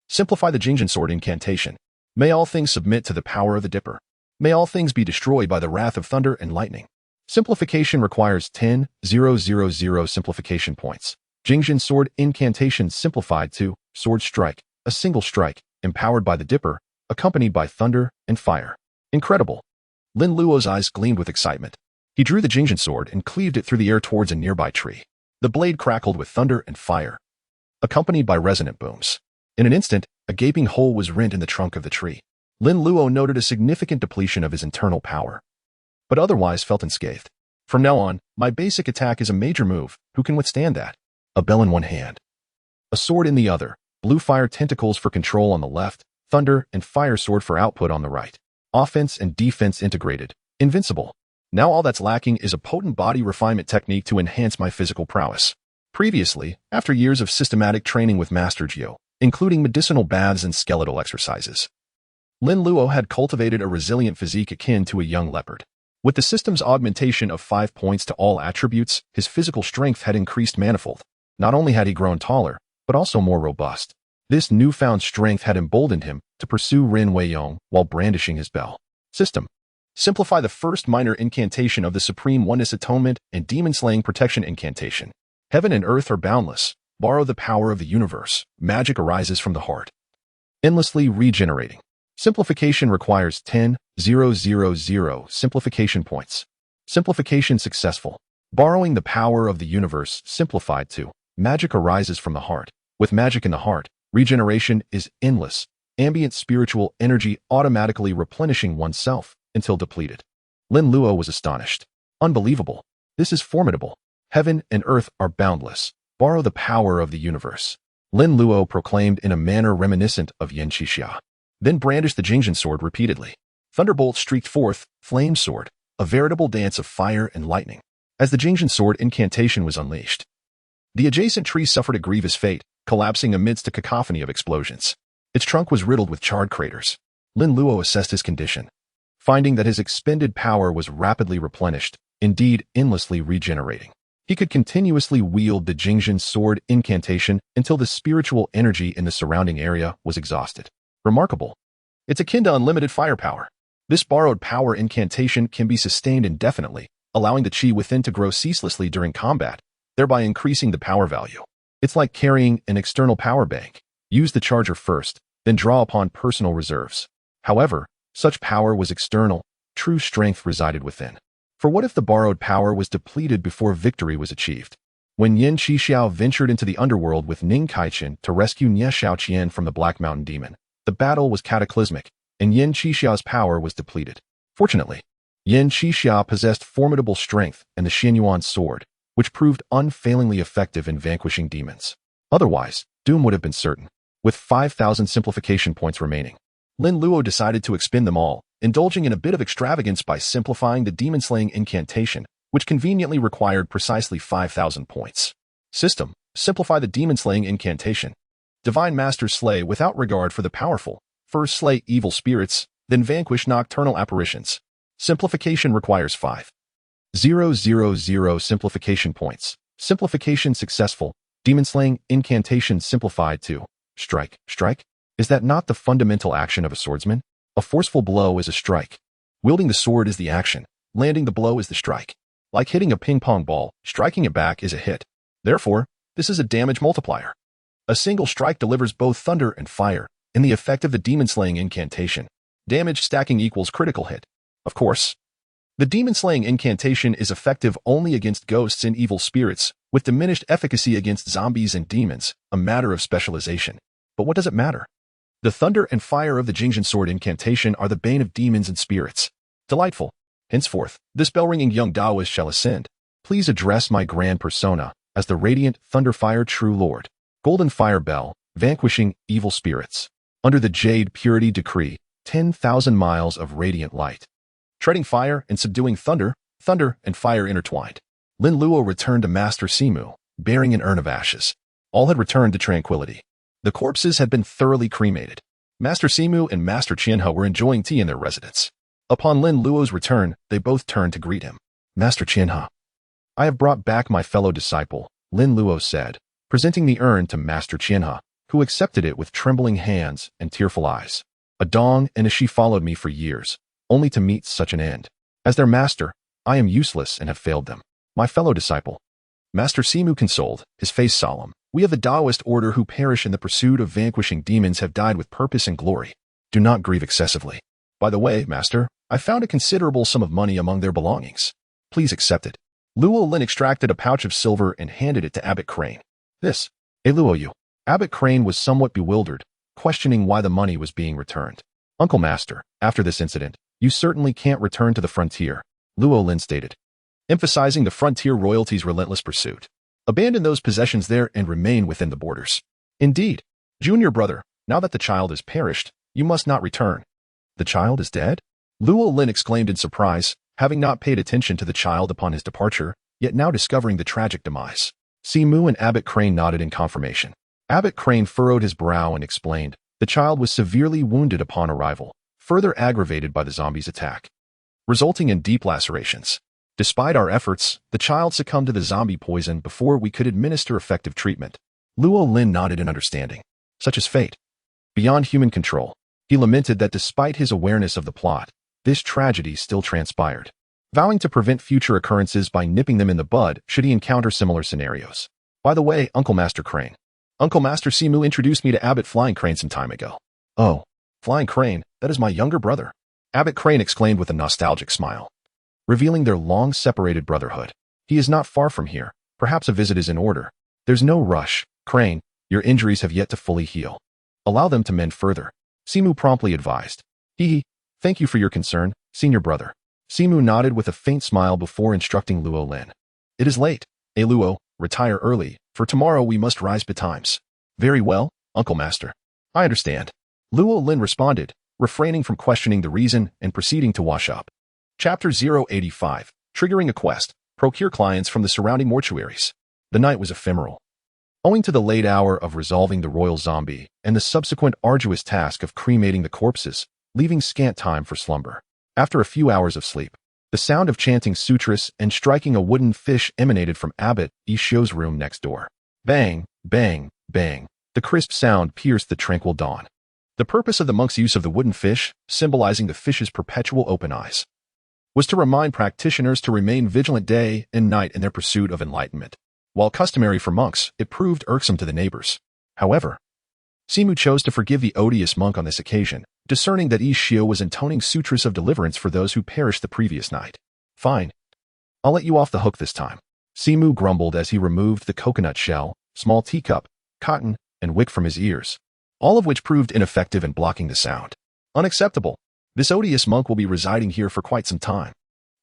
Simplify the Tongtian sword incantation. May all things submit to the power of the Dipper. May all things be destroyed by the wrath of thunder and lightning. Simplification requires 10,000 simplification points. Tongtian sword incantation simplified to sword strike, a single strike, empowered by the Dipper, accompanied by thunder and fire. Incredible. Lin Luo's eyes gleamed with excitement. He drew the Tongtian sword and cleaved it through the air towards a nearby tree. The blade crackled with thunder and fire, accompanied by resonant booms. In an instant, a gaping hole was rent in the trunk of the tree. Lin Luo noted a significant depletion of his internal power, but otherwise felt unscathed. From now on, my basic attack is a major move. Who can withstand that? A bell in one hand, a sword in the other, blue fire tentacles for control on the left, thunder and fire sword for output on the right. Offense and defense integrated. Invincible. Now all that's lacking is a potent body refinement technique to enhance my physical prowess. Previously, after years of systematic training with Master Jiu, including medicinal baths and skeletal exercises, Lin Luo had cultivated a resilient physique akin to a young leopard. With the system's augmentation of 5 points to all attributes, his physical strength had increased manifold. Not only had he grown taller, but also more robust. This newfound strength had emboldened him to pursue Ren Weiyong while brandishing his bell. System. Simplify the first minor incantation of the Supreme Oneness Atonement and Demon-Slaying Protection Incantation. Heaven and earth are boundless. Borrow the power of the universe. Magic arises from the heart. Endlessly regenerating. Simplification requires 10,000 simplification points. Simplification successful. Borrowing the power of the universe simplified to magic arises from the heart. With magic in the heart, regeneration is endless. Ambient spiritual energy automatically replenishing oneself until depleted. Lin Luo was astonished. Unbelievable. This is formidable. Heaven and earth are boundless. Borrow the power of the universe. Lin Luo proclaimed in a manner reminiscent of Yan Qixia. Then brandished the Tongtian sword repeatedly. Thunderbolt streaked forth, flame sword, a veritable dance of fire and lightning. As the Tongtian sword incantation was unleashed, The adjacent tree suffered a grievous fate, collapsing amidst a cacophony of explosions. Its trunk was riddled with charred craters. Lin Luo assessed his condition, finding that his expended power was rapidly replenished, indeed endlessly regenerating. He could continuously wield the Jingzhen sword incantation until the spiritual energy in the surrounding area was exhausted. Remarkable. It's akin to unlimited firepower. This borrowed power incantation can be sustained indefinitely, allowing the qi within to grow ceaselessly during combat, thereby increasing the power value. It's like carrying an external power bank. Use the charger first, then draw upon personal reserves. However, such power was external, true strength resided within. For what if the borrowed power was depleted before victory was achieved? When Yin Qixiao ventured into the underworld with Ning Kaichen to rescue Nie Xiaoqian from the Black Mountain Demon, the battle was cataclysmic, and Yin Qixiao's power was depleted. Fortunately, Yin Qixiao possessed formidable strength and the Xianyuan sword, which proved unfailingly effective in vanquishing demons. Otherwise, doom would have been certain. With 5,000 simplification points remaining, Lin Luo decided to expend them all, indulging in a bit of extravagance by simplifying the demon-slaying incantation, which conveniently required precisely 5,000 points. System: simplify the demon-slaying incantation. Divine Masters slay without regard for the powerful. First slay evil spirits, then vanquish nocturnal apparitions. Simplification requires 5,000 simplification points. Simplification successful. Demon-slaying incantation simplified to strike. Strike? Is that not the fundamental action of a swordsman? A forceful blow is a strike. Wielding the sword is the action. Landing the blow is the strike. Like hitting a ping-pong ball, striking it back is a hit. Therefore, this is a damage multiplier. A single strike delivers both thunder and fire, in the effect of the demon-slaying incantation. Damage stacking equals critical hit. Of course, the demon-slaying incantation is effective only against ghosts and evil spirits, with diminished efficacy against zombies and demons, a matter of specialization. But what does it matter? The thunder and fire of the Jingzhen sword incantation are the bane of demons and spirits. Delightful. Henceforth, this bell-ringing young Taoist shall ascend. Please address my grand persona as the radiant Thunderfire True Lord. Golden Fire Bell, vanquishing evil spirits. Under the Jade Purity Decree, 10,000 miles of radiant light. Treading fire and subduing thunder, thunder and fire intertwined. Lin Luo returned to Master Simu, bearing an urn of ashes. All had returned to tranquility. The corpses had been thoroughly cremated. Master Simu and Master Qian He were enjoying tea in their residence. Upon Lin Luo's return, they both turned to greet him. Master Qian He, I have brought back my fellow disciple, Lin Luo said, presenting the urn to Master Qian He, who accepted it with trembling hands and tearful eyes. A dong and a she followed me for years, only to meet such an end. As their master, I am useless and have failed them. My fellow disciple. Master Simu consoled, his face solemn. We of the Taoist order who perish in the pursuit of vanquishing demons have died with purpose and glory. Do not grieve excessively. By the way, Master, I found a considerable sum of money among their belongings. Please accept it. Luo Lin extracted a pouch of silver and handed it to Abbot Crane. This, Luo Yu. Abbot Crane was somewhat bewildered, questioning why the money was being returned. Uncle Master, after this incident, you certainly can't return to the frontier, Luo Lin stated, emphasizing the frontier royalty's relentless pursuit. Abandon those possessions there and remain within the borders. Indeed, junior brother, now that the child has perished, you must not return. The child is dead? Luo Lin exclaimed in surprise, having not paid attention to the child upon his departure, yet now discovering the tragic demise. Simu and Abbot Crane nodded in confirmation. Abbot Crane furrowed his brow and explained, the child was severely wounded upon arrival, further aggravated by the zombie's attack, resulting in deep lacerations. Despite our efforts, the child succumbed to the zombie poison before we could administer effective treatment. Luo Lin nodded in understanding. Such is fate. Beyond human control. He lamented that despite his awareness of the plot, this tragedy still transpired, vowing to prevent future occurrences by nipping them in the bud should he encounter similar scenarios. By the way, Uncle Master Crane. Uncle Master Simu introduced me to Abbot Flying Crane some time ago. Oh, Flying Crane, that is my younger brother. Abbot Crane exclaimed with a nostalgic smile, revealing their long-separated brotherhood. He is not far from here. Perhaps a visit is in order. There's no rush. Crane, your injuries have yet to fully heal. Allow them to mend further. Simu promptly advised. Hee, thank you for your concern, senior brother. Simu nodded with a faint smile before instructing Luo Lin. It is late. Luo, retire early, for tomorrow we must rise betimes. Very well, Uncle Master. I understand. Luo Lin responded, refraining from questioning the reason and proceeding to wash up. Chapter 085, Triggering a Quest, Procure Clients from the Surrounding Mortuaries. The night was ephemeral. Owing to the late hour of resolving the royal zombie and the subsequent arduous task of cremating the corpses, leaving scant time for slumber. After a few hours of sleep, the sound of chanting sutras and striking a wooden fish emanated from Abbot Ikkyu's room next door. Bang, bang, bang. The crisp sound pierced the tranquil dawn. The purpose of the monk's use of the wooden fish, symbolizing the fish's perpetual open eyes, was to remind practitioners to remain vigilant day and night in their pursuit of enlightenment. While customary for monks, it proved irksome to the neighbors. However, Simu chose to forgive the odious monk on this occasion, discerning that Ikkyu was intoning sutras of deliverance for those who perished the previous night. Fine. I'll let you off the hook this time. Simu grumbled as he removed the coconut shell, small teacup, cotton, and wick from his ears, all of which proved ineffective in blocking the sound. Unacceptable. This odious monk will be residing here for quite some time.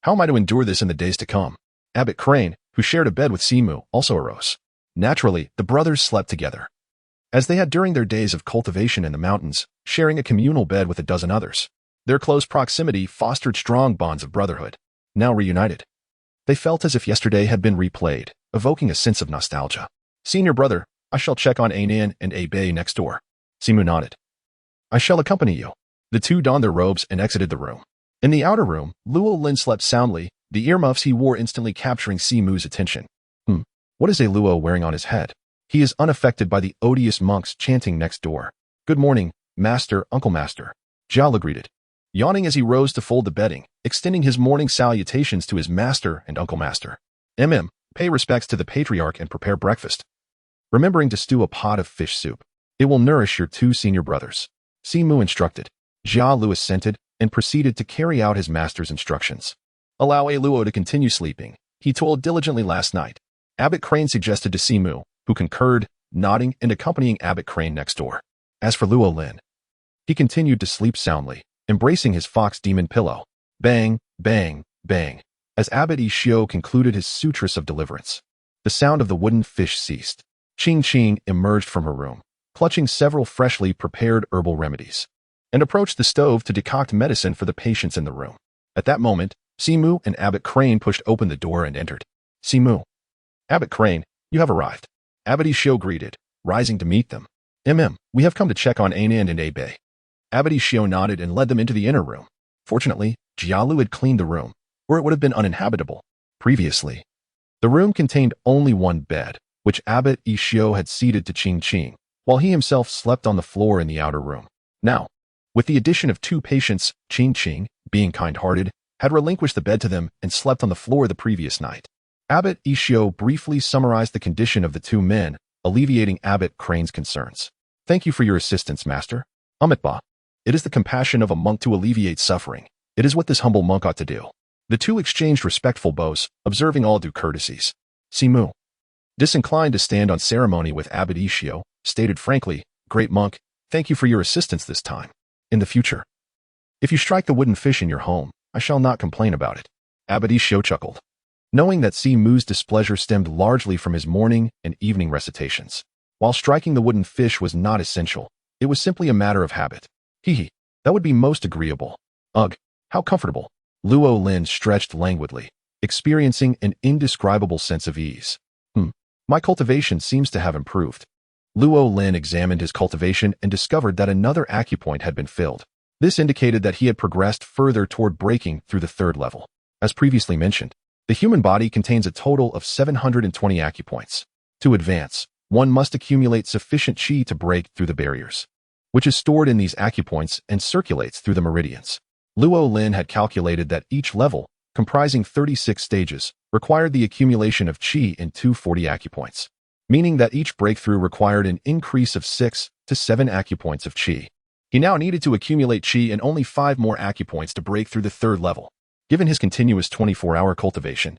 How am I to endure this in the days to come? Abbot Crane, who shared a bed with Simu, also arose. Naturally, the brothers slept together, as they had during their days of cultivation in the mountains, sharing a communal bed with a dozen others. Their close proximity fostered strong bonds of brotherhood. Now reunited, they felt as if yesterday had been replayed, evoking a sense of nostalgia. Senior brother, I shall check on Anan and Abe next door. Simu nodded. I shall accompany you. The two donned their robes and exited the room. In the outer room, Luo Lin slept soundly, the earmuffs he wore instantly capturing Simu's attention. What is a Luo wearing on his head? He is unaffected by the odious monks chanting next door. Good morning, Master, Uncle Master. Jiao greeted, yawning as he rose to fold the bedding, extending his morning salutations to his master and Uncle Master. Pay respects to the patriarch and prepare breakfast. Remembering to stew a pot of fish soup. It will nourish your two senior brothers. Simu instructed. Jiao assented and proceeded to carry out his master's instructions. Allow a Luo to continue sleeping. He toiled diligently last night. Abbot Crane suggested to Simu, who concurred, nodding and accompanying Abbot Crane next door. As for Luo Lin, he continued to sleep soundly, embracing his fox demon pillow. Bang, bang, bang. As Abbot Ikkyu concluded his sutras of deliverance, the sound of the wooden fish ceased. Ching emerged from her room, clutching several freshly prepared herbal remedies, and approached the stove to decoct medicine for the patients in the room. At that moment, Simu and Abbot Crane pushed open the door and entered. Simu. Abbot Crane, you have arrived. Abbot Ikkyu greeted, rising to meet them. We have come to check on Anan and Abe. Abbot Ikkyu nodded and led them into the inner room. Fortunately, Jialu had cleaned the room, or it would have been uninhabitable. Previously, the room contained only one bed, which Abbot Ikkyu had ceded to Ching, while he himself slept on the floor in the outer room. Now, with the addition of two patients, Ching, being kind-hearted, had relinquished the bed to them and slept on the floor the previous night. Abbot Ikkyu briefly summarized the condition of the two men, alleviating Abbot Crane's concerns. Thank you for your assistance, Master. Amitba. It is the compassion of a monk to alleviate suffering. It is what this humble monk ought to do. The two exchanged respectful bows, observing all due courtesies. Simu, disinclined to stand on ceremony with Abbot Ikkyu, stated frankly, Great monk, thank you for your assistance this time. In the future, if you strike the wooden fish in your home, I shall not complain about it. Abbot Ikkyu chuckled, knowing that Simu's displeasure stemmed largely from his morning and evening recitations. While striking the wooden fish was not essential, it was simply a matter of habit. That would be most agreeable. Ugh, how comfortable. Luo Lin stretched languidly, experiencing an indescribable sense of ease. My cultivation seems to have improved. Luo Lin examined his cultivation and discovered that another acupoint had been filled. This indicated that he had progressed further toward breaking through the third level. As previously mentioned, the human body contains a total of 720 acupoints. To advance, one must accumulate sufficient qi to break through the barriers, which is stored in these acupoints and circulates through the meridians. Luo Lin had calculated that each level, comprising 36 stages, required the accumulation of qi in 240 acupoints, meaning that each breakthrough required an increase of 6 to 7 acupoints of qi. He now needed to accumulate qi in only 5 more acupoints to break through the third level. Given his continuous 24-hour cultivation,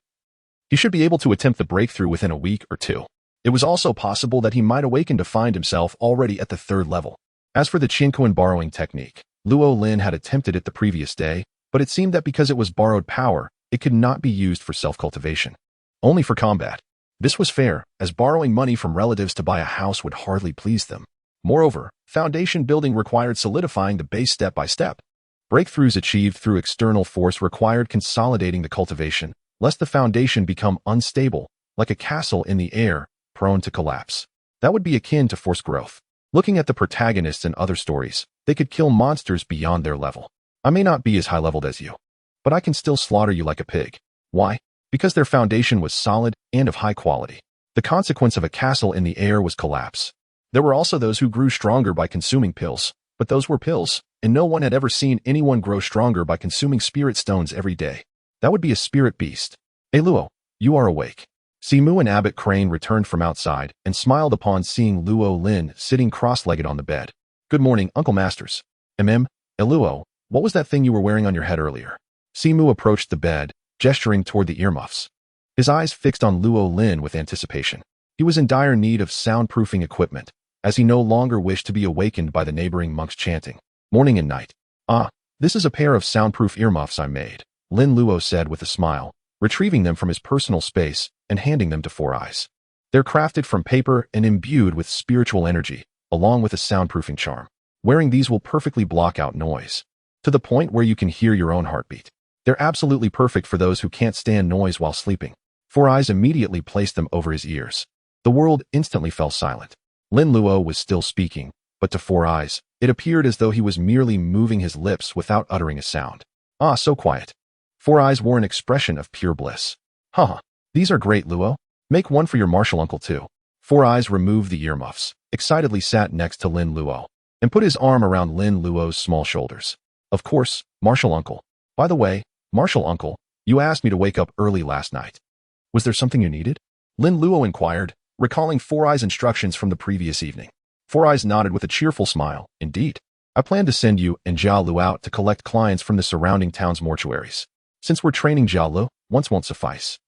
he should be able to attempt the breakthrough within a week or two. It was also possible that he might awaken to find himself already at the third level. As for the Qian borrowing technique, Luo Lin had attempted it the previous day, but it seemed that because it was borrowed power, it could not be used for self-cultivation, only for combat. This was fair, as borrowing money from relatives to buy a house would hardly please them. Moreover, foundation building required solidifying the base step by step. Breakthroughs achieved through external force required consolidating the cultivation, lest the foundation become unstable like a castle in the air, prone to collapse. That would be akin to forced growth. Looking at the protagonists in other stories, they could kill monsters beyond their level. I may not be as high-leveled as you, but I can still slaughter you like a pig. Why? Because their foundation was solid and of high quality. The consequence of a castle in the air was collapse. There were also those who grew stronger by consuming pills, but those were pills, and no one had ever seen anyone grow stronger by consuming spirit stones every day. That would be a spirit beast. Hey Luo, you are awake. Simu and Abbot Crane returned from outside and smiled upon seeing Luo Lin sitting cross-legged on the bed. Good morning, Uncle Masters. Luo, what was that thing you were wearing on your head earlier? Simu approached the bed, gesturing toward the earmuffs. His eyes fixed on Luo Lin with anticipation. He was in dire need of soundproofing equipment, as he no longer wished to be awakened by the neighboring monks chanting, morning and night. Ah, this is a pair of soundproof earmuffs I made, Lin Luo said with a smile, retrieving them from his personal space and handing them to Four Eyes. They're crafted from paper and imbued with spiritual energy, along with a soundproofing charm. Wearing these will perfectly block out noise, to the point where you can hear your own heartbeat. They're absolutely perfect for those who can't stand noise while sleeping. Four Eyes immediately placed them over his ears. The world instantly fell silent. Lin Luo was still speaking, but to Four Eyes, it appeared as though he was merely moving his lips without uttering a sound. Ah, so quiet. Four Eyes wore an expression of pure bliss. Haha, these are great, Luo. Make one for your martial uncle too. Four Eyes removed the earmuffs, excitedly sat next to Lin Luo, and put his arm around Lin Luo's small shoulders. Of course, martial uncle. By the way, martial uncle, you asked me to wake up early last night. Was there something you needed? Lin Luo inquired, recalling Four Eyes' instructions from the previous evening. Four Eyes nodded with a cheerful smile. Indeed. I plan to send you and Jia Lu out to collect clients from the surrounding town's mortuaries. Since we're training Jia Lu, once won't suffice.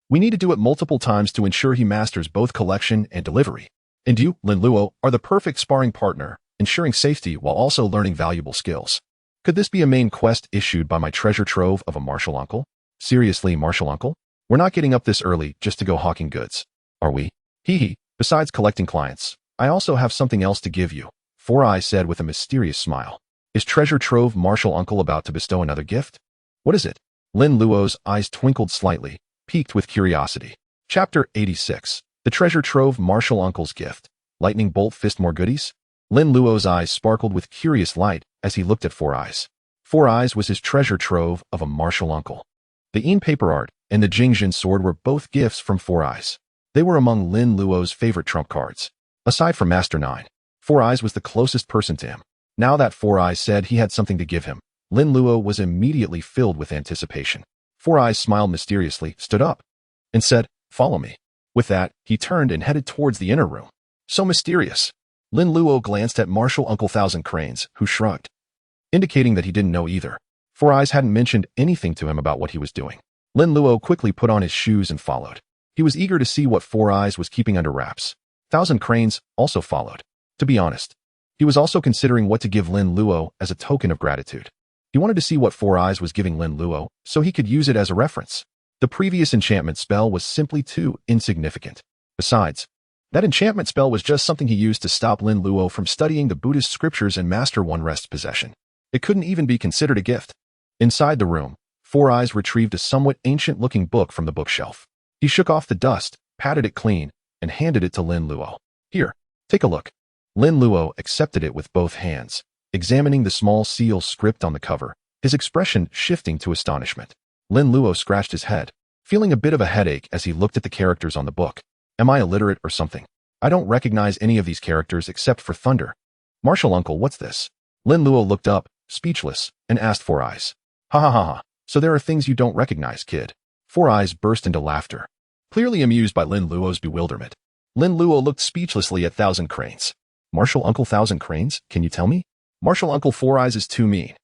We need to do it multiple times to ensure he masters both collection and delivery. And you, Lin Luo, are the perfect sparring partner, ensuring safety while also learning valuable skills. Could this be a main quest issued by my treasure trove of a martial uncle? Seriously, martial uncle? We're not getting up this early just to go hawking goods, are we? Hee. Besides collecting clients, I also have something else to give you, Four Eyes said with a mysterious smile. Is treasure trove martial uncle about to bestow another gift? What is it? Lin Luo's eyes twinkled slightly, piqued with curiosity. Chapter 86. The treasure trove martial uncle's gift. Lightning bolt fist more goodies? Lin Luo's eyes sparkled with curious light as he looked at Four Eyes. Four Eyes was his treasure trove of a martial uncle. The Yin paper art and the Jingjin sword were both gifts from Four Eyes. They were among Lin Luo's favorite trump cards. Aside from Master 9, Four Eyes was the closest person to him. Now that Four Eyes said he had something to give him, Lin Luo was immediately filled with anticipation. Four Eyes smiled mysteriously, stood up, and said, "Follow me." With that, he turned and headed towards the inner room. So mysterious. Lin Luo glanced at Martial Uncle Thousand Cranes, who shrugged, indicating that he didn't know either. Four Eyes hadn't mentioned anything to him about what he was doing. Lin Luo quickly put on his shoes and followed. He was eager to see what Four Eyes was keeping under wraps. Thousand Cranes also followed. To be honest, he was also considering what to give Lin Luo as a token of gratitude. He wanted to see what Four Eyes was giving Lin Luo so he could use it as a reference. The previous enchantment spell was simply too insignificant. Besides, that enchantment spell was just something he used to stop Lin Luo from studying the Buddhist scriptures and master One Rest's possession. It couldn't even be considered a gift. Inside the room, Four Eyes retrieved a somewhat ancient-looking book from the bookshelf. He shook off the dust, patted it clean, and handed it to Lin Luo. Here, take a look. Lin Luo accepted it with both hands, examining the small seal script on the cover, his expression shifting to astonishment. Lin Luo scratched his head, feeling a bit of a headache as he looked at the characters on the book. Am I illiterate or something? I don't recognize any of these characters except for thunder. Martial uncle, what's this? Lin Luo looked up, speechless, and asked Four Eyes. Ha ha ha ha. So there are things you don't recognize, kid. Four Eyes burst into laughter, clearly amused by Lin Luo's bewilderment. Lin Luo looked speechlessly at Thousand Cranes. Martial Uncle Thousand Cranes, can you tell me? Martial Uncle Four Eyes is too mean.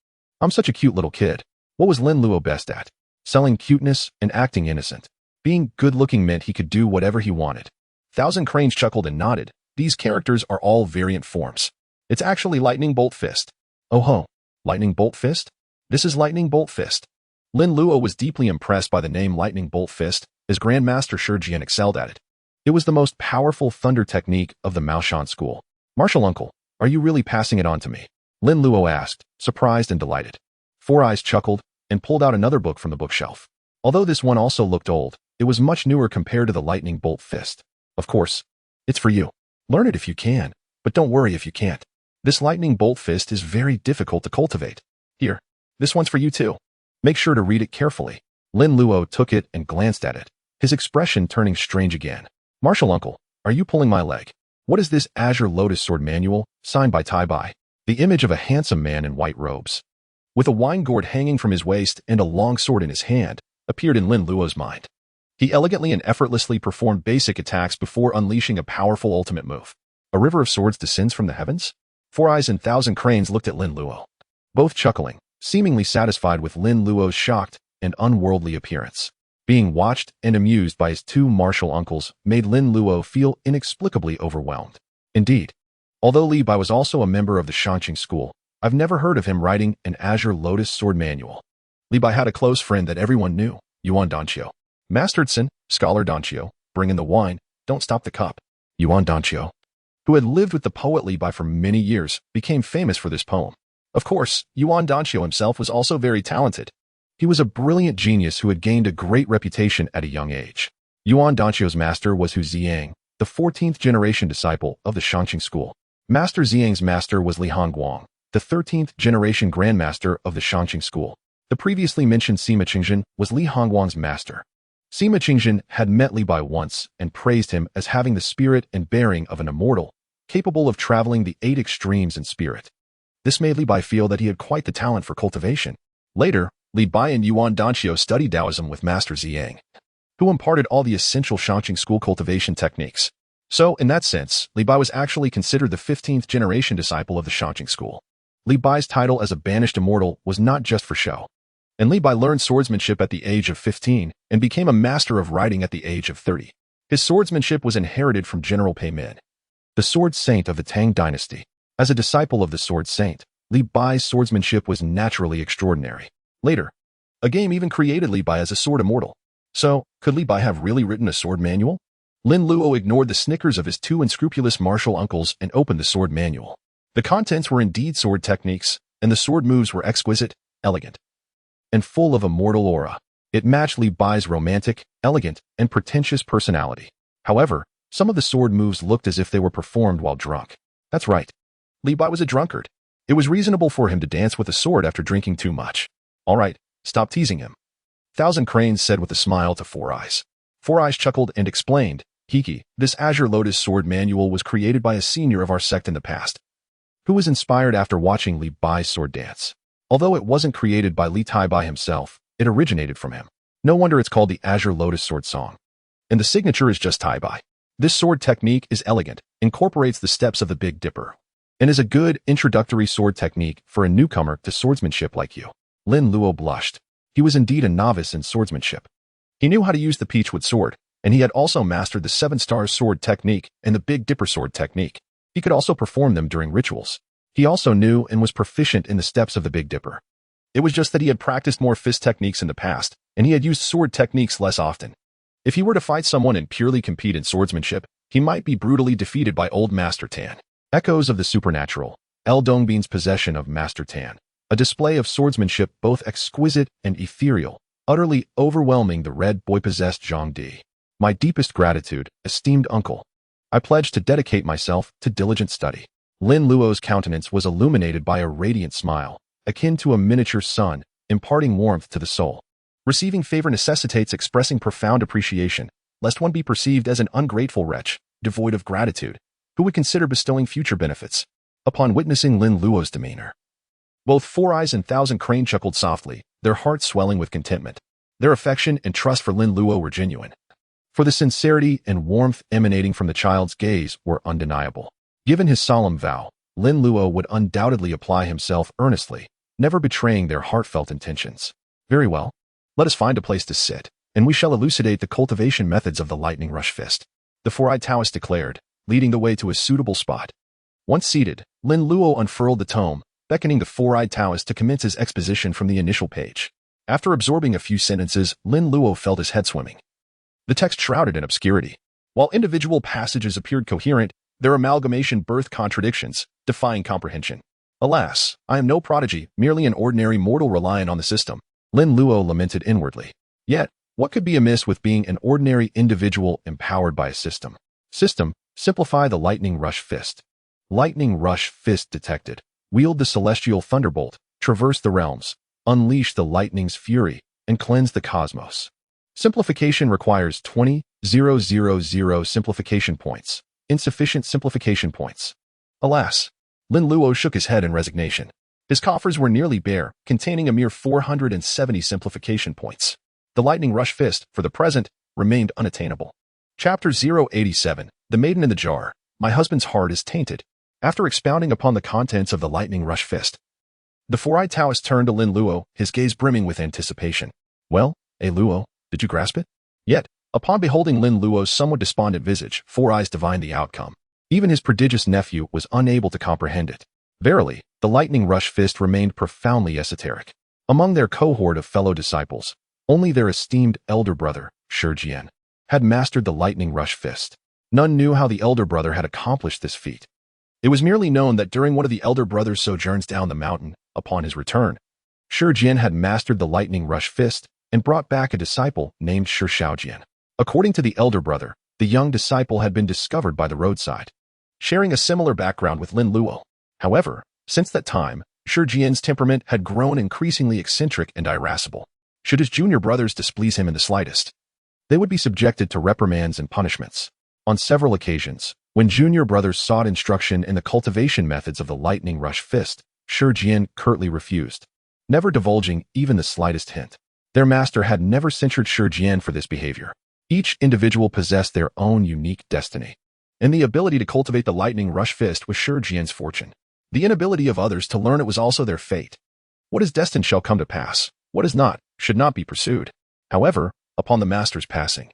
I'm such a cute little kid. What was Lin Luo best at? Selling cuteness and acting innocent. Being good-looking meant he could do whatever he wanted. Thousand Cranes chuckled and nodded. These characters are all variant forms. It's actually Lightning Bolt Fist. Oh ho, Lightning Bolt Fist? This is Lightning Bolt Fist. Lin Luo was deeply impressed by the name Lightning Bolt Fist, as Grandmaster Shi Jian excelled at it. It was the most powerful thunder technique of the Maoshan school. Martial uncle, are you really passing it on to me? Lin Luo asked, surprised and delighted. Four Eyes chuckled and pulled out another book from the bookshelf. Although this one also looked old, It was much newer compared to the lightning bolt fist. Of course, it's for you. Learn it if you can, but don't worry if you can't. This lightning bolt fist is very difficult to cultivate. Here, this one's for you too. Make sure to read it carefully. Lin Luo took it and glanced at it, his expression turning strange again. Martial uncle, are you pulling my leg? What is this Azure Lotus Sword Manual, signed by Tai Bai? The image of a handsome man in white robes, with a wine gourd hanging from his waist and a long sword in his hand, appeared in Lin Luo's mind. He elegantly and effortlessly performed basic attacks before unleashing a powerful ultimate move. A river of swords descends from the heavens? Four Eyes and Thousand Cranes looked at Lin Luo, both chuckling, seemingly satisfied with Lin Luo's shocked and unworldly appearance. Being watched and amused by his two martial uncles made Lin Luo feel inexplicably overwhelmed. Indeed, although Li Bai was also a member of the Tongtian school, I've never heard of him writing an Azure Lotus Sword Manual. Li Bai had a close friend that everyone knew, Yuan Danqiu. Master Tsin, Scholar Danqiu, bring in the wine, don't stop the cup. Yuan Danqiu, who had lived with the poet Li Bai for many years, became famous for this poem. Of course, Yuan Danqiu himself was also very talented. He was a brilliant genius who had gained a great reputation at a young age. Yuan Danqiu's master was Hu Ziyang, the 14th generation disciple of the Tongtian school. Master Ziyang's master was Li Hongguang, the 13th generation grandmaster of the Tongtian school. The previously mentioned Sima Qingzhen was Li Hongguang's master. Sima Qingzhen had met Li Bai once and praised him as having the spirit and bearing of an immortal, capable of traveling the 8 extremes in spirit. This made Li Bai feel that he had quite the talent for cultivation. Later, Li Bai and Yuan Danqiu studied Taoism with Master Ziyang, who imparted all the essential Tongtian school cultivation techniques. So, in that sense, Li Bai was actually considered the 15th generation disciple of the Tongtian school. Li Bai's title as a banished immortal was not just for show. And Li Bai learned swordsmanship at the age of 15 and became a master of writing at the age of 30. His swordsmanship was inherited from General Pei Min, the sword saint of the Tang dynasty. As a disciple of the sword saint, Li Bai's swordsmanship was naturally extraordinary. Later, a game even created Li Bai as a sword immortal. So, could Li Bai have really written a sword manual? Lin Luo ignored the snickers of his two unscrupulous martial uncles and opened the sword manual. The contents were indeed sword techniques, and the sword moves were exquisite, elegant, and full of immortal aura. It matched Li Bai's romantic, elegant, and pretentious personality. However, some of the sword moves looked as if they were performed while drunk. That's right. Li Bai was a drunkard. It was reasonable for him to dance with a sword after drinking too much. All right, stop teasing him. Thousand Cranes said with a smile to Four Eyes. Four Eyes chuckled and explained, Hiki, this Azure Lotus Sword Manual was created by a senior of our sect in the past, who was inspired after watching Li Bai's sword dance. Although it wasn't created by Li Tai Bai himself, it originated from him. No wonder it's called the Azure Lotus Sword Song. And the signature is just Tai Bai. This sword technique is elegant, incorporates the steps of the Big Dipper, and is a good introductory sword technique for a newcomer to swordsmanship like you. Lin Luo blushed. He was indeed a novice in swordsmanship. He knew how to use the peachwood sword, and he had also mastered the 7-star sword technique and the Big Dipper sword technique. He could also perform them during rituals. He also knew and was proficient in the steps of the Big Dipper. It was just that he had practiced more fist techniques in the past, and he had used sword techniques less often. If he were to fight someone and purely compete in swordsmanship, he might be brutally defeated by old Master Tan. Echoes of the supernatural. El Dongbin's possession of Master Tan. A display of swordsmanship both exquisite and ethereal, utterly overwhelming the red boy-possessed Zhang Di. My deepest gratitude, esteemed uncle. I pledge to dedicate myself to diligent study. Lin Luo's countenance was illuminated by a radiant smile, akin to a miniature sun, imparting warmth to the soul. Receiving favor necessitates expressing profound appreciation, lest one be perceived as an ungrateful wretch, devoid of gratitude, who would consider bestowing future benefits. Upon witnessing Lin Luo's demeanor, both Four Eyes and Thousand Crane chuckled softly, their hearts swelling with contentment. Their affection and trust for Lin Luo were genuine. For the sincerity and warmth emanating from the child's gaze were undeniable. Given his solemn vow, Lin Luo would undoubtedly apply himself earnestly, never betraying their heartfelt intentions. Very well. Let us find a place to sit, and we shall elucidate the cultivation methods of the lightning rush fist. The four-eyed Taoist declared, leading the way to a suitable spot. Once seated, Lin Luo unfurled the tome, beckoning the four-eyed Taoist to commence his exposition from the initial page. After absorbing a few sentences, Lin Luo felt his head swimming. The text shrouded in obscurity. While individual passages appeared coherent, their amalgamation birthed contradictions, defying comprehension. Alas, I am no prodigy, merely an ordinary mortal relying on the system. Lin Luo lamented inwardly. Yet, What could be amiss with being an ordinary individual empowered by a system? System, simplify the lightning rush fist. Lightning rush fist detected. Wield the celestial thunderbolt, traverse the realms, unleash the lightning's fury, and cleanse the cosmos. Simplification requires 20,000 simplification points. Insufficient simplification points. Alas, Lin Luo shook his head in resignation. His coffers were nearly bare, containing a mere 470 simplification points. The lightning rush fist, for the present, remained unattainable. Chapter 087, The Maiden in the Jar. My husband's heart is tainted. After expounding upon the contents of the lightning rush fist, the four-eyed Taoist turned to Lin Luo, his gaze brimming with anticipation. Well, Luo, did you grasp it? Yet, upon beholding Lin Luo's somewhat despondent visage, Four Eyes divined the outcome. Even his prodigious nephew was unable to comprehend it. Verily, the lightning rush fist remained profoundly esoteric. Among their cohort of fellow disciples, only their esteemed elder brother, Qian, had mastered the lightning rush fist. None knew how the elder brother had accomplished this feat. It was merely known that during one of the elder brother's sojourns down the mountain, upon his return, Qian had mastered the lightning rush fist and brought back a disciple named Xiaojian. According to the elder brother, the young disciple had been discovered by the roadside, sharing a similar background with Lin Luo. However, since that time, Qian's temperament had grown increasingly eccentric and irascible. Should his junior brothers displease him in the slightest, they would be subjected to reprimands and punishments. On several occasions, when junior brothers sought instruction in the cultivation methods of the lightning rush fist, Qian curtly refused, never divulging even the slightest hint. Their master had never censured Qian for this behavior. Each individual possessed their own unique destiny, and the ability to cultivate the lightning rush fist was Qian's fortune. The inability of others to learn it was also their fate. What is destined shall come to pass. What is not, should not be pursued. However, upon the master's passing,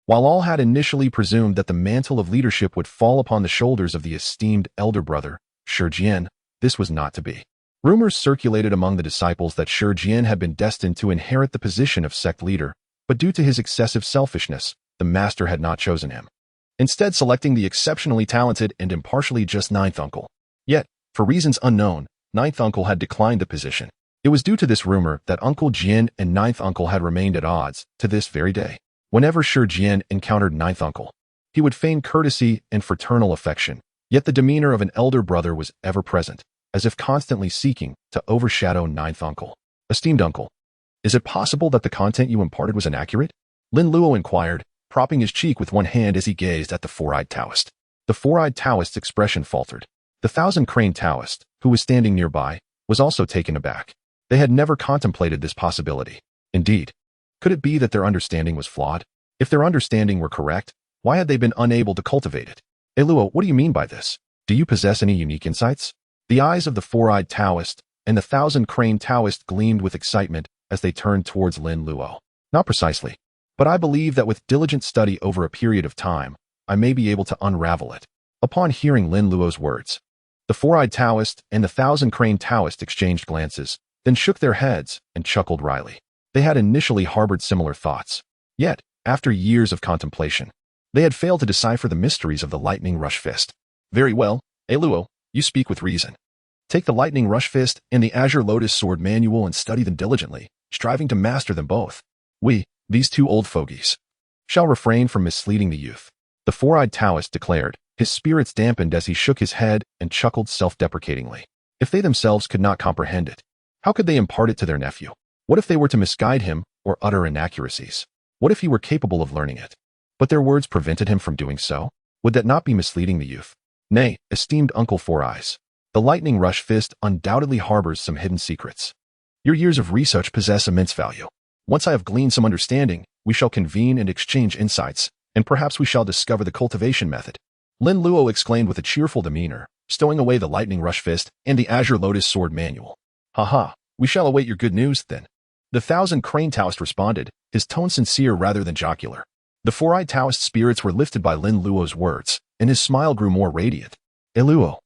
while all had initially presumed that the mantle of leadership would fall upon the shoulders of the esteemed elder brother, Qian, this was not to be. Rumors circulated among the disciples that Qian had been destined to inherit the position of sect leader, but due to his excessive selfishness, the master had not chosen him, instead selecting the exceptionally talented and impartially just ninth uncle. Yet, for reasons unknown, ninth uncle had declined the position. It was due to this rumor that Uncle Jiu and ninth uncle had remained at odds to this very day. Whenever Qian encountered ninth uncle, he would feign courtesy and fraternal affection, yet the demeanor of an elder brother was ever present, as if constantly seeking to overshadow ninth uncle. Esteemed uncle, is it possible that the content you imparted was inaccurate? Lin Luo inquired, propping his cheek with one hand as he gazed at the four-eyed Taoist. The four-eyed Taoist's expression faltered. The thousand-crane Taoist, who was standing nearby, was also taken aback. They had never contemplated this possibility. Indeed, could it be that their understanding was flawed? If their understanding were correct, why had they been unable to cultivate it? Luo, what do you mean by this? Do you possess any unique insights? The eyes of the four-eyed Taoist and the thousand-crane Taoist gleamed with excitement as they turned towards Lin Luo. Not precisely, but I believe that with diligent study over a period of time, I may be able to unravel it. Upon hearing Lin Luo's words, the four-eyed Taoist and the thousand-crane Taoist exchanged glances, then shook their heads and chuckled wryly. They had initially harbored similar thoughts. Yet, after years of contemplation, they had failed to decipher the mysteries of the lightning rush fist. Very well, Luo, you speak with reason. Take the lightning rush fist and the azure lotus sword manual and study them diligently, striving to master them both. We, these two old fogies, shall refrain from misleading the youth. The four-eyed Taoist declared, his spirits dampened as he shook his head and chuckled self-deprecatingly. If they themselves could not comprehend it, how could they impart it to their nephew? What if they were to misguide him or utter inaccuracies? What if he were capable of learning it, but their words prevented him from doing so? Would that not be misleading the youth? Nay, esteemed Uncle Four Eyes, the lightning rush fist undoubtedly harbors some hidden secrets. Your years of research possess immense value. Once I have gleaned some understanding, we shall convene and exchange insights, and perhaps we shall discover the cultivation method. Lin Luo exclaimed with a cheerful demeanor, stowing away the lightning rush fist and the azure lotus sword manual. Ha, we shall await your good news, then. The thousand-crane Taoist responded, his tone sincere rather than jocular. The four-eyed Taoist's spirits were lifted by Lin Luo's words, and his smile grew more radiant. Luo,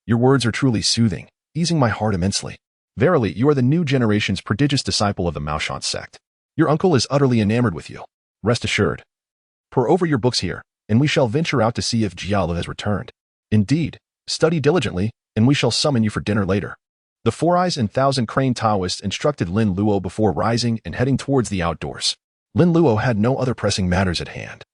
your words are truly soothing, easing my heart immensely. Verily, you are the new generation's prodigious disciple of the Maoshan sect. Your uncle is utterly enamored with you. Rest assured. Pour over your books here, and we shall venture out to see if Jiao has returned. Indeed, study diligently, and we shall summon you for dinner later. The Four Eyes and Thousand Crane Taoists instructed Lin Luo before rising and heading towards the outdoors. Lin Luo had no other pressing matters at hand.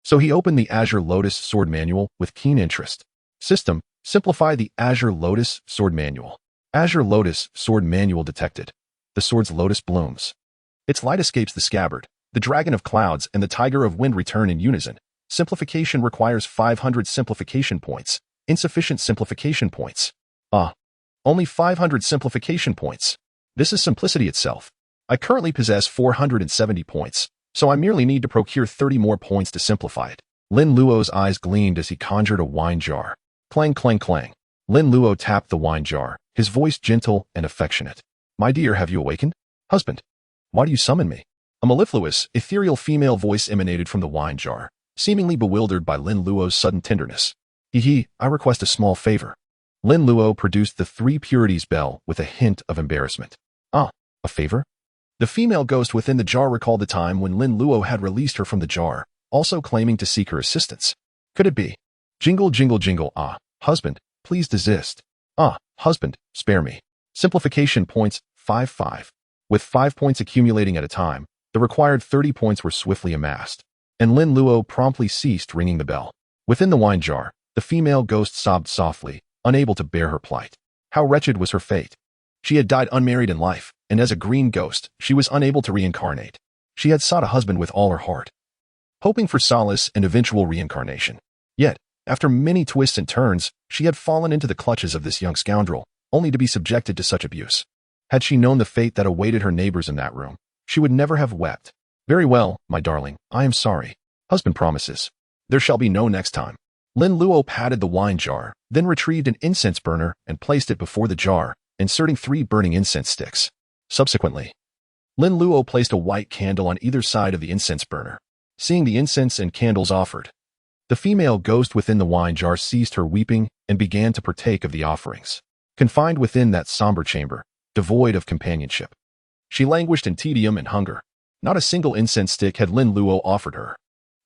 So he opened the Azure Lotus Sword Manual with keen interest. System, simplify the Azure Lotus Sword Manual. Azure Lotus Sword Manual detected. The sword's lotus blooms. Its light escapes the scabbard. The dragon of clouds and the tiger of wind return in unison. Simplification requires 500 simplification points. Insufficient simplification points. Only 500 simplification points. This is simplicity itself. I currently possess 470 points, so I merely need to procure 30 more points to simplify it. Lin Luo's eyes gleamed as he conjured a wine jar. Clang, clang, clang. Lin Luo tapped the wine jar, his voice gentle and affectionate. My dear, have you awakened? Husband, why do you summon me? A mellifluous, ethereal female voice emanated from the wine jar, seemingly bewildered by Lin Luo's sudden tenderness. I request a small favor. Lin Luo produced the 3 purities bell with a hint of embarrassment. A favor? The female ghost within the jar recalled the time when Lin Luo had released her from the jar, also claiming to seek her assistance. Could it be? Jingle, jingle, jingle. Husband, please desist. Husband, spare me. Simplification points, 5. With 5 points accumulating at a time, the required 30 points were swiftly amassed, and Lin Luo promptly ceased ringing the bell. Within the wine jar, the female ghost sobbed softly, unable to bear her plight. How wretched was her fate. She had died unmarried in life, and as a green ghost, she was unable to reincarnate. She had sought a husband with all her heart, hoping for solace and eventual reincarnation. Yet, after many twists and turns, she had fallen into the clutches of this young scoundrel, only to be subjected to such abuse. Had she known the fate that awaited her neighbors in that room, she would never have wept. Very well, my darling, I am sorry. Husband promises. There shall be no next time. Lin Luo patted the wine jar, then retrieved an incense burner and placed it before the jar, inserting 3 burning incense sticks. Subsequently, Lin Luo placed a white candle on either side of the incense burner. Seeing the incense and candles offered, the female ghost within the wine jar ceased her weeping and began to partake of the offerings. Confined within that somber chamber, devoid of companionship, she languished in tedium and hunger. Not a single incense stick had Lin Luo offered her.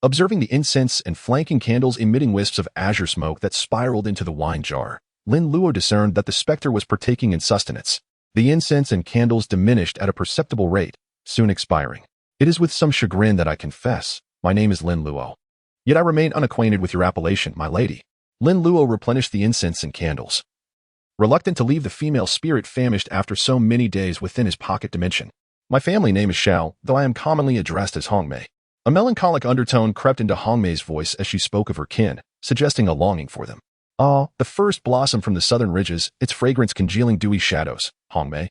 Observing the incense and flanking candles emitting wisps of azure smoke that spiraled into the wine jar, Lin Luo discerned that the specter was partaking in sustenance. The incense and candles diminished at a perceptible rate, soon expiring. It is with some chagrin that I confess, my name is Lin Luo. Yet I remain unacquainted with your appellation, my lady. Lin Luo replenished the incense and candles, reluctant to leave the female spirit famished after so many days within his pocket dimension. My family name is Xiao, though I am commonly addressed as Hongmei. A melancholic undertone crept into Hongmei's voice as she spoke of her kin, suggesting a longing for them. The first blossom from the southern ridges, its fragrance congealing dewy shadows, Hongmei.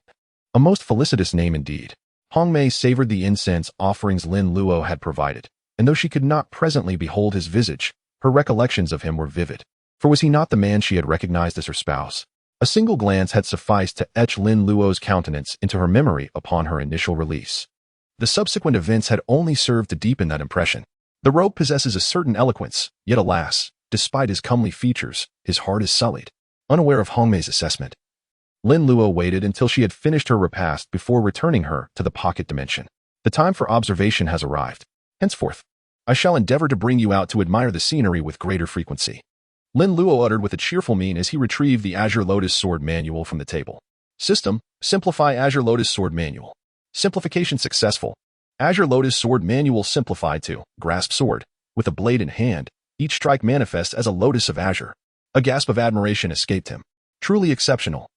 A most felicitous name indeed. Hongmei savored the incense offerings Lin Luo had provided, and though she could not presently behold his visage, her recollections of him were vivid. For was he not the man she had recognized as her spouse? A single glance had sufficed to etch Lin Luo's countenance into her memory upon her initial release. The subsequent events had only served to deepen that impression. The rogue possesses a certain eloquence, yet alas, despite his comely features, his heart is sullied. Unaware of Hongmei's assessment, Lin Luo waited until she had finished her repast before returning her to the pocket dimension. The time for observation has arrived. Henceforth, I shall endeavor to bring you out to admire the scenery with greater frequency. Lin Luo uttered with a cheerful mien as he retrieved the Azure Lotus Sword Manual from the table. System, simplify Azure Lotus Sword Manual. Simplification successful. Azure Lotus Sword Manual simplified to grasp sword. With a blade in hand, each strike manifests as a lotus of azure. A gasp of admiration escaped him. Truly exceptional.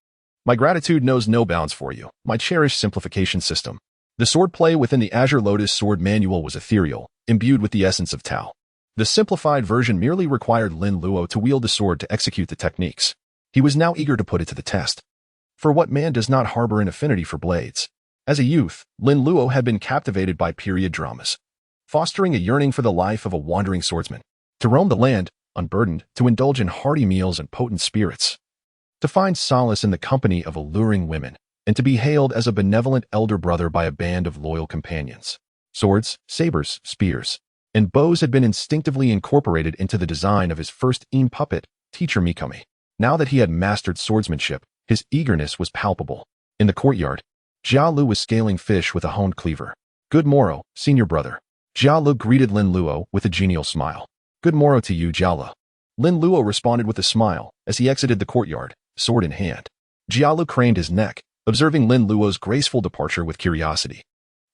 My gratitude knows no bounds for you, my cherished simplification system. The swordplay within the Azure Lotus Sword Manual was ethereal, imbued with the essence of Tao. The simplified version merely required Lin Luo to wield the sword to execute the techniques. He was now eager to put it to the test. For what man does not harbor an affinity for blades? As a youth, Lin Luo had been captivated by period dramas, fostering a yearning for the life of a wandering swordsman. To roam the land, unburdened, to indulge in hearty meals and potent spirits, to find solace in the company of alluring women, and to be hailed as a benevolent elder brother by a band of loyal companions. Swords, sabers, spears, and bows had been instinctively incorporated into the design of his first puppet, teacher Mikami. Now that he had mastered swordsmanship, his eagerness was palpable. In the courtyard, Jia Lu was scaling fish with a honed cleaver. Good morrow, senior brother. Jia Lu greeted Lin Luo with a genial smile. Good morrow to you, Jia Lu. Lin Luo responded with a smile as he exited the courtyard, sword in hand. Jia Lu craned his neck, observing Lin Luo's graceful departure with curiosity.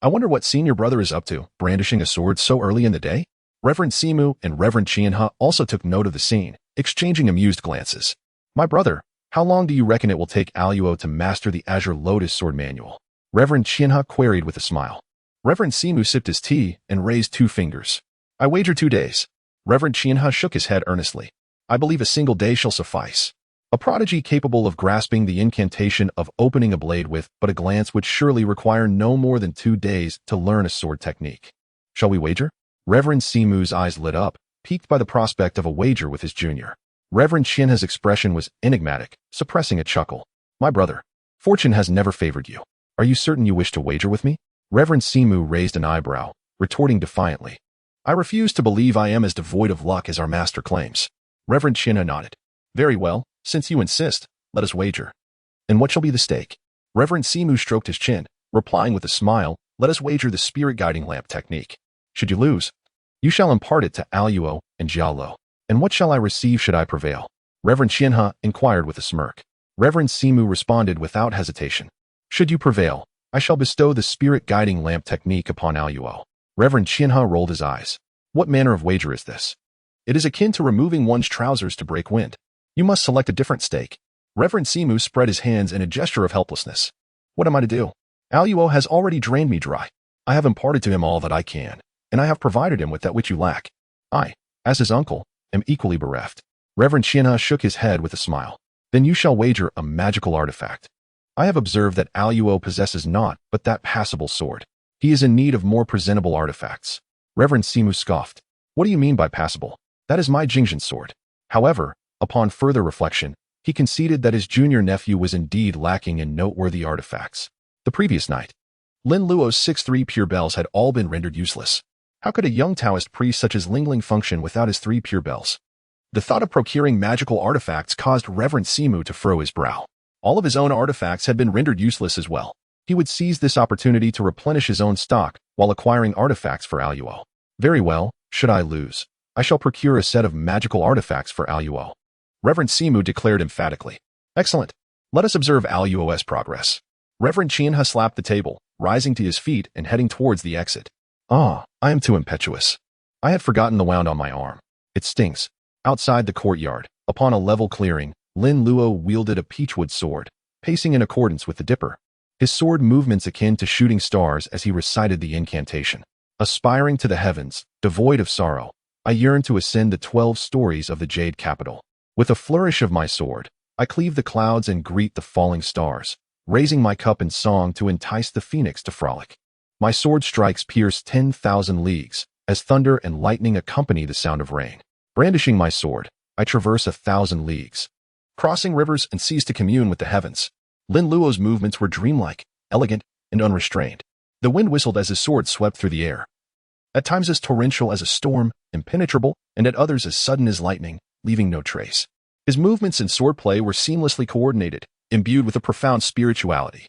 I wonder what senior brother is up to, brandishing a sword so early in the day? Reverend Simu and Reverend Qian He also took note of the scene, exchanging amused glances. My brother, how long do you reckon it will take Luo to master the Azure Lotus Sword Manual? Reverend Qian He queried with a smile. Reverend Simu sipped his tea and raised 2 fingers. I wager 2 days. Reverend Qian He shook his head earnestly. I believe a single day shall suffice. A prodigy capable of grasping the incantation of opening a blade with but a glance would surely require no more than 2 days to learn a sword technique. Shall we wager? Reverend Simu's eyes lit up, piqued by the prospect of a wager with his junior. Reverend Qian He's expression was enigmatic, suppressing a chuckle. My brother, fortune has never favored you. Are you certain you wish to wager with me? Reverend Simu raised an eyebrow, retorting defiantly. I refuse to believe I am as devoid of luck as our master claims. Reverend Qian He nodded. Very well. Since you insist, let us wager. And what shall be the stake? Reverend Simu stroked his chin, replying with a smile, let us wager the spirit guiding lamp technique. Should you lose, you shall impart it to Luo and Jiao. And what shall I receive should I prevail? Reverend Qian He inquired with a smirk. Reverend Simu responded without hesitation. Should you prevail, I shall bestow the spirit guiding lamp technique upon Luo. Reverend Qian He rolled his eyes. What manner of wager is this? It is akin to removing one's trousers to break wind. You must select a different stake. Reverend Simu spread his hands in a gesture of helplessness. What am I to do? Luo has already drained me dry. I have imparted to him all that I can, and I have provided him with that which you lack. I, as his uncle, am equally bereft. Reverend Qian He shook his head with a smile. Then you shall wager a magical artifact. I have observed that Luo possesses naught but that passable sword. He is in need of more presentable artifacts. Reverend Simu scoffed. What do you mean by passable? That is my Jingzhen sword. However, upon further reflection, he conceded that his junior nephew was indeed lacking in noteworthy artifacts. The previous night, Lin Luo's 6 pure bells had all been rendered useless. How could a young Taoist priest such as Ling Ling function without his 3 pure bells? The thought of procuring magical artifacts caused Reverend Simu to furrow his brow. All of his own artifacts had been rendered useless as well. He would seize this opportunity to replenish his own stock while acquiring artifacts for Luo. Very well, should I lose, I shall procure a set of magical artifacts for Luo. Reverend Simu declared emphatically. Excellent. Let us observe Luo's progress. Reverend Qian He slapped the table, rising to his feet and heading towards the exit. I am too impetuous. I had forgotten the wound on my arm. It stings. Outside the courtyard, upon a level clearing, Lin Luo wielded a peachwood sword, pacing in accordance with the dipper. His sword movements akin to shooting stars as he recited the incantation. Aspiring to the heavens, devoid of sorrow, I yearn to ascend the 12 stories of the Jade Capital. With a flourish of my sword, I cleave the clouds and greet the falling stars, raising my cup in song to entice the phoenix to frolic. My sword strikes pierce 10,000 leagues, as thunder and lightning accompany the sound of rain. Brandishing my sword, I traverse 1,000 leagues, crossing rivers and seas to commune with the heavens. Lin Luo's movements were dreamlike, elegant, and unrestrained. The wind whistled as his sword swept through the air. At times as torrential as a storm, impenetrable, and at others as sudden as lightning, leaving no trace. His movements and swordplay were seamlessly coordinated, imbued with a profound spirituality,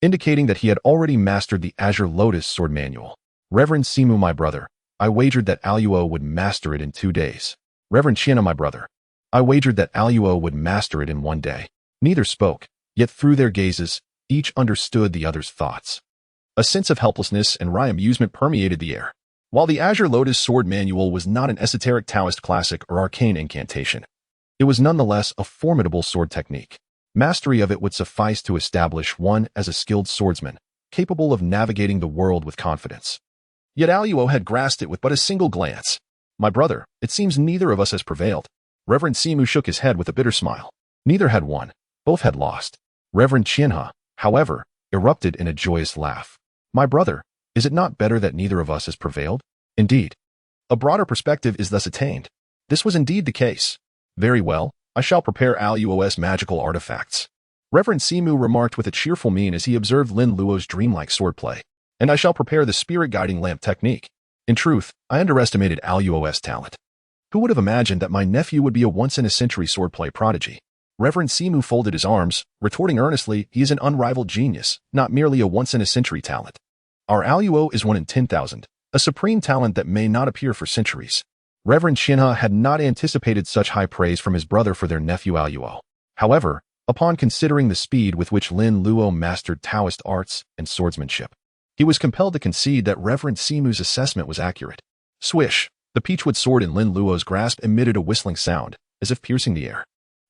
indicating that he had already mastered the Azure Lotus Sword Manual. Reverend Simu, my brother, I wagered that Luo would master it in 2 days. Reverend Qian He, my brother, I wagered that Luo would master it in 1 day. Neither spoke, yet through their gazes, each understood the other's thoughts. A sense of helplessness and wry amusement permeated the air. While the Azure Lotus Sword Manual was not an esoteric Taoist classic or arcane incantation, it was nonetheless a formidable sword technique. Mastery of it would suffice to establish one as a skilled swordsman, capable of navigating the world with confidence. Yet Luo had grasped it with but a single glance. My brother, it seems neither of us has prevailed. Reverend Simu shook his head with a bitter smile. Neither had won. Both had lost. Reverend Qian He, however, erupted in a joyous laugh. My brother, is it not better that neither of us has prevailed? Indeed. A broader perspective is thus attained. This was indeed the case. Very well, I shall prepare Luo's magical artifacts. Reverend Simu remarked with a cheerful mien as he observed Lin Luo's dreamlike swordplay. And I shall prepare the spirit-guiding lamp technique. In truth, I underestimated Luo's talent. Who would have imagined that my nephew would be a once-in-a-century swordplay prodigy? Reverend Simu folded his arms, retorting earnestly, he is an unrivaled genius, not merely a once-in-a-century talent. Our Luo is 1 in 10,000, a supreme talent that may not appear for centuries. Reverend Qian He had not anticipated such high praise from his brother for their nephew Luo. However, upon considering the speed with which Lin Luo mastered Taoist arts and swordsmanship, He was compelled to concede that Reverend Simu's assessment was accurate. Swish! The peachwood sword in Lin Luo's grasp emitted a whistling sound, as if piercing the air.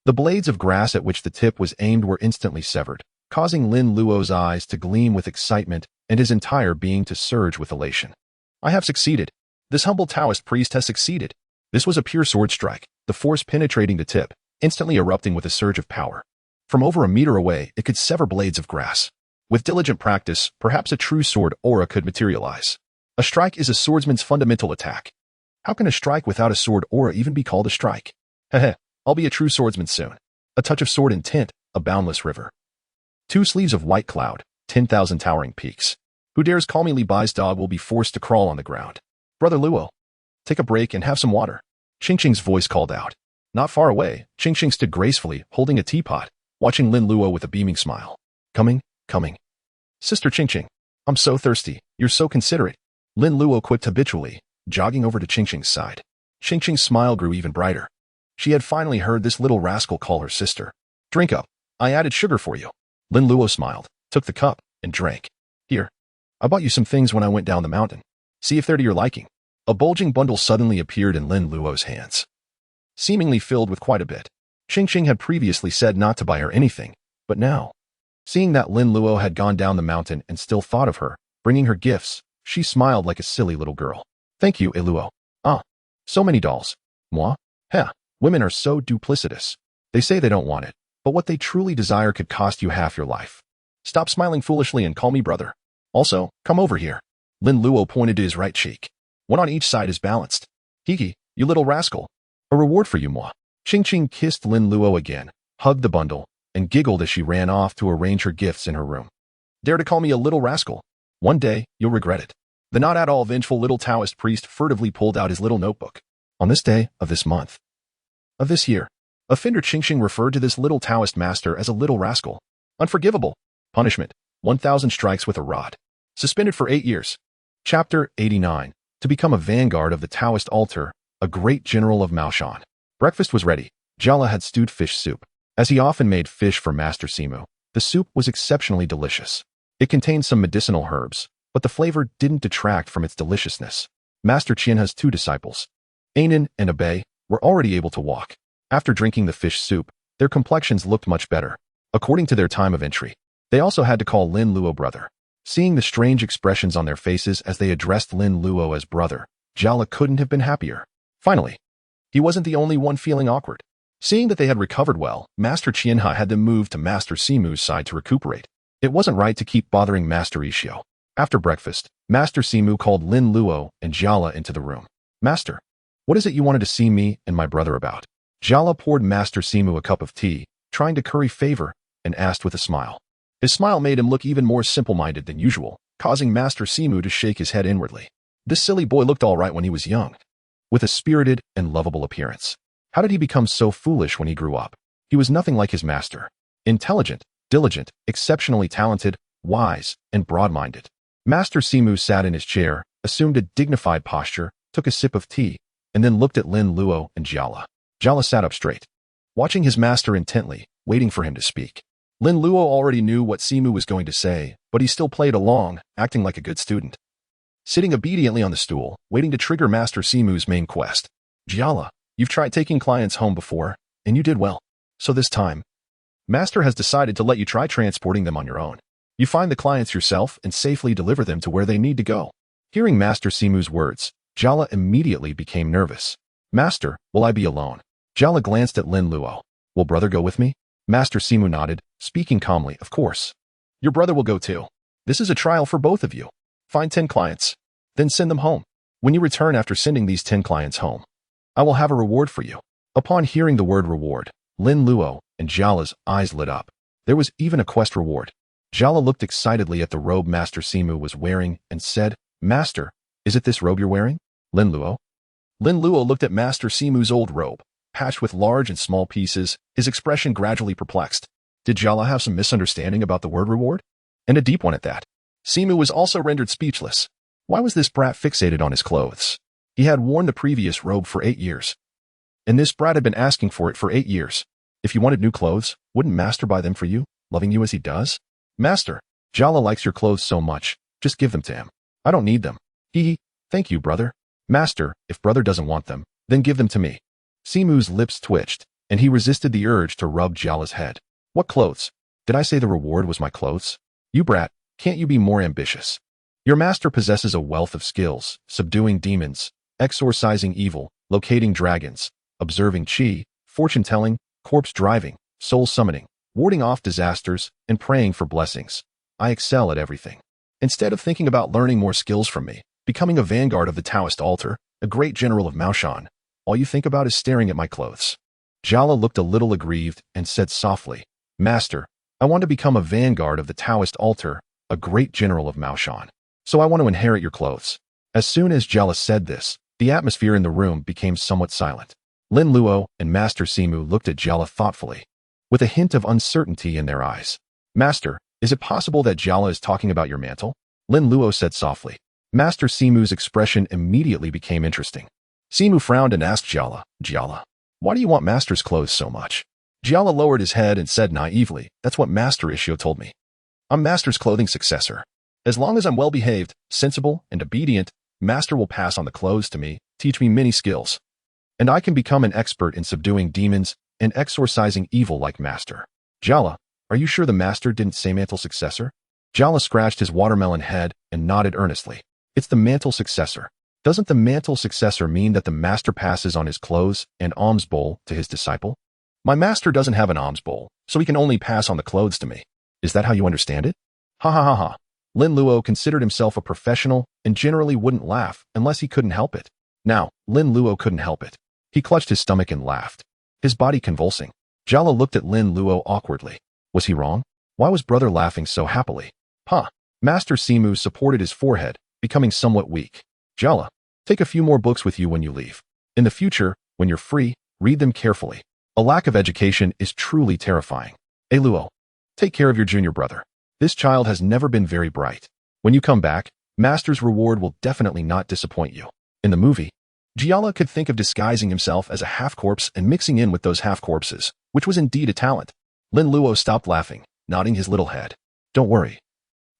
The blades of grass at which the tip was aimed were instantly severed, causing Lin Luo's eyes to gleam with excitement and his entire being to surge with elation. I have succeeded. This humble Taoist priest has succeeded. This was a pure sword strike, the force penetrating the tip, instantly erupting with a surge of power. From over a meter away, it could sever blades of grass. With diligent practice, perhaps a true sword aura could materialize. A strike is a swordsman's fundamental attack. How can a strike without a sword aura even be called a strike? Heh, I'll be a true swordsman soon. A touch of sword and tint, a boundless river. 2 sleeves of white cloud, 10,000 towering peaks. Who dares call me Li Bai's dog will be forced to crawl on the ground. Brother Luo, take a break and have some water. Qingqing's voice called out. Not far away, Qingqing stood gracefully, holding a teapot, watching Lin Luo with a beaming smile. Coming. Sister Qingqing, I'm so thirsty, you're so considerate. Lin Luo quipped habitually, jogging over to Qingqing's side. Qingqing's smile grew even brighter. She had finally heard this little rascal call her sister. Drink up. I added sugar for you. Lin Luo smiled, took the cup, and drank. Here. I bought you some things when I went down the mountain. See if they're to your liking. A bulging bundle suddenly appeared in Lin Luo's hands, seemingly filled with quite a bit. Qingqing had previously said not to buy her anything, but now, seeing that Lin Luo had gone down the mountain and still thought of her, bringing her gifts, she smiled like a silly little girl. Thank you, Luo. Ah, so many dolls. Moi? Heh, women are so duplicitous. They say they don't want it, but what they truly desire could cost you half your life. Stop smiling foolishly and call me brother. Also, come over here. Lin Luo pointed to his right cheek. One on each side is balanced. Hiki, you little rascal. A reward for you, moi. Qingqing kissed Lin Luo again, hugged the bundle, and giggled as she ran off to arrange her gifts in her room. Dare to call me a little rascal? One day, you'll regret it. The not at all vengeful little Taoist priest furtively pulled out his little notebook. On this day of this month of this year, offender Qingqing referred to this little Taoist master as a little rascal. Unforgivable. Punishment. 1,000 strikes with a rod. Suspended for 8 years. Chapter 89. To become a vanguard of the Taoist altar, a great general of Maoshan. Breakfast was ready. Jiala had stewed fish soup. As he often made fish for Master Simu, the soup was exceptionally delicious. It contained some medicinal herbs, but the flavor didn't detract from its deliciousness. Master Qian He's 2 disciples, Anan and Abai, were already able to walk. After drinking the fish soup, their complexions looked much better, according to their time of entry. They also had to call Lin Luo brother. Seeing the strange expressions on their faces as they addressed Lin Luo as brother, Jiala couldn't have been happier. Finally, he wasn't the only one feeling awkward. Seeing that they had recovered well, Master Qian He had them move to Master Simu's side to recuperate. It wasn't right to keep bothering Master Ikkyu. After breakfast, Master Simu called Lin Luo and Jiala into the room. Master, what is it you wanted to see me and my brother about? Jiala poured Master Simu a cup of tea, trying to curry favor, and asked with a smile. His smile made him look even more simple-minded than usual, causing Master Simu to shake his head inwardly. This silly boy looked all right when he was young, with a spirited and lovable appearance. How did he become so foolish when he grew up? He was nothing like his master. Intelligent, diligent, exceptionally talented, wise, and broad-minded. Master Simu sat in his chair, assumed a dignified posture, took a sip of tea, and then looked at Lin Luo and Jiala. Jiala sat up straight, watching his master intently, waiting for him to speak. Lin Luo already knew what Simu was going to say, but he still played along, acting like a good student. Sitting obediently on the stool, waiting to trigger Master Simu's main quest. Jiala, you've tried taking clients home before, and you did well. So this time, Master has decided to let you try transporting them on your own. You find the clients yourself and safely deliver them to where they need to go. Hearing Master Simu's words, Jiala immediately became nervous. Master, will I be alone? Jiala glanced at Lin Luo. Will brother go with me? Master Simu nodded, speaking calmly, of course. Your brother will go too. This is a trial for both of you. Find 10 clients, then send them home. When you return after sending these 10 clients home, I will have a reward for you. Upon hearing the word reward, Lin Luo and Jiala's eyes lit up. There was even a quest reward. Jiala looked excitedly at the robe Master Simu was wearing and said, Master, is it this robe you're wearing? Lin Luo? Lin Luo looked at Master Simu's old robe, patched with large and small pieces, his expression gradually perplexed. Did Jiala have some misunderstanding about the word reward? And a deep one at that. Simu was also rendered speechless. Why was this brat fixated on his clothes? He had worn the previous robe for 8 years. And this brat had been asking for it for 8 years. If you wanted new clothes, wouldn't Master buy them for you, loving you as he does? Master, Jiala likes your clothes so much, Just give them to him. I don't need them. Hee. Thank you, brother. Master, if brother doesn't want them, then give them to me. Simu's lips twitched, and he resisted the urge to rub Jiala's head. What clothes? Did I say the reward was my clothes? You brat, can't you be more ambitious? Your master possesses a wealth of skills, subduing demons, exorcising evil, locating dragons, observing qi, fortune-telling, corpse driving, soul summoning, warding off disasters, and praying for blessings. I excel at everything. Instead of thinking about learning more skills from me, becoming a vanguard of the Taoist altar, a great general of Maoshan, all you think about is staring at my clothes. Jiala looked a little aggrieved and said softly, Master, I want to become a vanguard of the Taoist altar, a great general of Maoshan. So I want to inherit your clothes. As soon as Jiala said this, the atmosphere in the room became somewhat silent. Lin Luo and Master Simu looked at Jiala thoughtfully, with a hint of uncertainty in their eyes. Master, is it possible that Jiala is talking about your mantle? Lin Luo said softly. Master Simu's expression immediately became interesting. Simu frowned and asked Jiala, why do you want Master's clothes so much? Jiala lowered his head and said naively, that's what Master Ikkyu told me. I'm Master's clothing successor. As long as I'm well-behaved, sensible, and obedient, Master will pass on the clothes to me, teach me many skills. And I can become an expert in subduing demons and exorcising evil like Master. Jiala, are you sure the Master didn't say mantle successor? Jiala scratched his watermelon head and nodded earnestly. It's the mantle successor. Doesn't the mantle successor mean that the Master passes on his clothes and alms bowl to his disciple? My Master doesn't have an alms bowl, so he can only pass on the clothes to me. Is that how you understand it? Ha ha ha ha. Lin Luo considered himself a professional and generally wouldn't laugh unless he couldn't help it. Now, Lin Luo couldn't help it. He clutched his stomach and laughed, his body convulsing. Jiala looked at Lin Luo awkwardly. Was he wrong? Why was brother laughing so happily? Master Simu supported his forehead, becoming somewhat weak. Jiala, take a few more books with you when you leave. In the future, when you're free, read them carefully. A lack of education is truly terrifying. Luo, take care of your junior brother. This child has never been very bright. When you come back, Master's reward will definitely not disappoint you. In the movie, Jiala could think of disguising himself as a half-corpse and mixing in with those half-corpses, which was indeed a talent. Lin Luo stopped laughing, nodding his little head. Don't worry.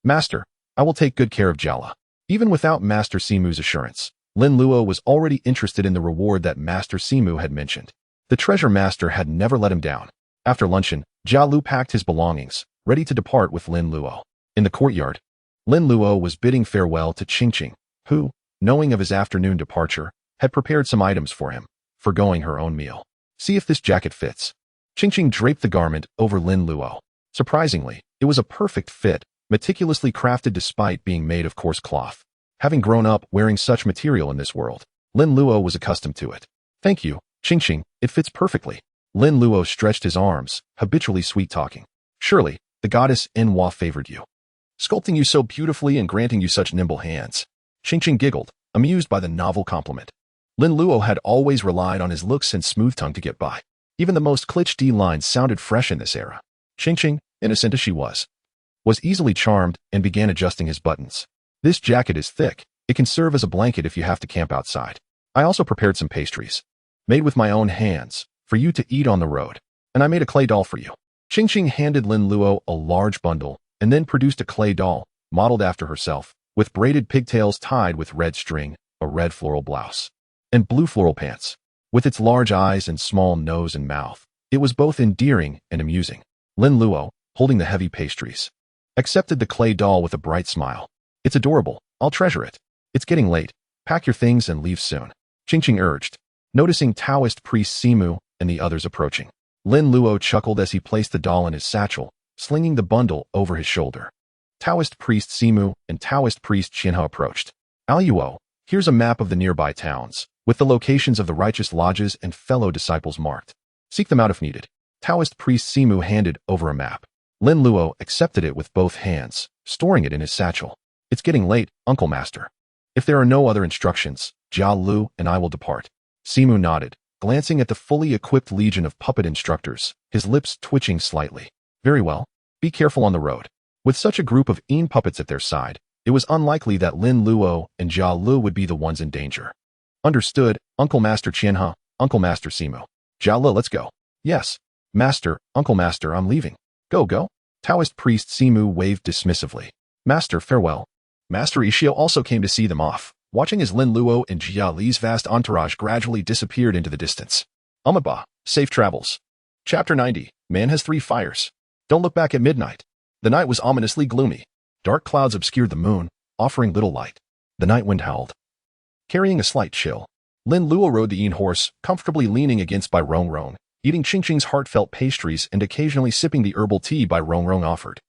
Master, I will take good care of Jiala. Even without Master Simu's assurance, Lin Luo was already interested in the reward that Master Simu had mentioned. The treasure master had never let him down. After luncheon, Jia Lu packed his belongings, ready to depart with Lin Luo. In the courtyard, Lin Luo was bidding farewell to Qing, who, knowing of his afternoon departure, had prepared some items for him, forgoing her own meal. See if this jacket fits. Qing draped the garment over Lin Luo. Surprisingly, it was a perfect fit, meticulously crafted despite being made of coarse cloth. Having grown up wearing such material in this world, Lin Luo was accustomed to it. Thank you, Qing, it fits perfectly. Lin Luo stretched his arms, habitually sweet-talking. Surely, the goddess Enhua favored you, sculpting you so beautifully and granting you such nimble hands. Qing giggled, amused by the novel compliment. Lin Luo had always relied on his looks and smooth tongue to get by. Even the most cliché lines sounded fresh in this era. Qing, innocent as she was easily charmed and began adjusting his buttons. This jacket is thick. It can serve as a blanket if you have to camp outside. I also prepared some pastries, made with my own hands, for you to eat on the road. And I made a clay doll for you. Qing handed Lin Luo a large bundle and then produced a clay doll, modeled after herself, with braided pigtails tied with red string, a red floral blouse, and blue floral pants. With its large eyes and small nose and mouth, it was both endearing and amusing. Lin Luo, holding the heavy pastries, accepted the clay doll with a bright smile. It's adorable. I'll treasure it. It's getting late. Pack your things and leave soon. Qing urged, noticing Taoist priest Simu and the others approaching. Lin Luo chuckled as he placed the doll in his satchel, slinging the bundle over his shoulder. Taoist priest Simu and Taoist priest Qian He approached. Luo, here's a map of the nearby towns, with the locations of the righteous lodges and fellow disciples marked. Seek them out if needed. Taoist priest Simu handed over a map. Lin Luo accepted it with both hands, storing it in his satchel. It's getting late, Uncle Master. If there are no other instructions, Jia Lu and I will depart. Simu nodded, glancing at the fully equipped legion of puppet instructors, his lips twitching slightly. Very well. Be careful on the road. With such a group of puppets at their side, it was unlikely that Lin Luo and Jia Lu would be the ones in danger. Understood, Uncle Master Qian He, Uncle Master Simu. Jia Lu, let's go. Yes. Master, Uncle Master, I'm leaving. Go. Taoist priest Simu waved dismissively. Master, farewell. Master Ikkyu also came to see them off, watching as Lin Luo and Jia Li's vast entourage gradually disappeared into the distance. Umaba, safe travels. Chapter 90, Man has three fires. Don't look back at midnight. The night was ominously gloomy. Dark clouds obscured the moon, offering little light. The night wind howled, carrying a slight chill. Lin Luo rode the yin horse, comfortably leaning against by Rong Rong, eating Ching Ching's heartfelt pastries and occasionally sipping the herbal tea by Rong Rong offered.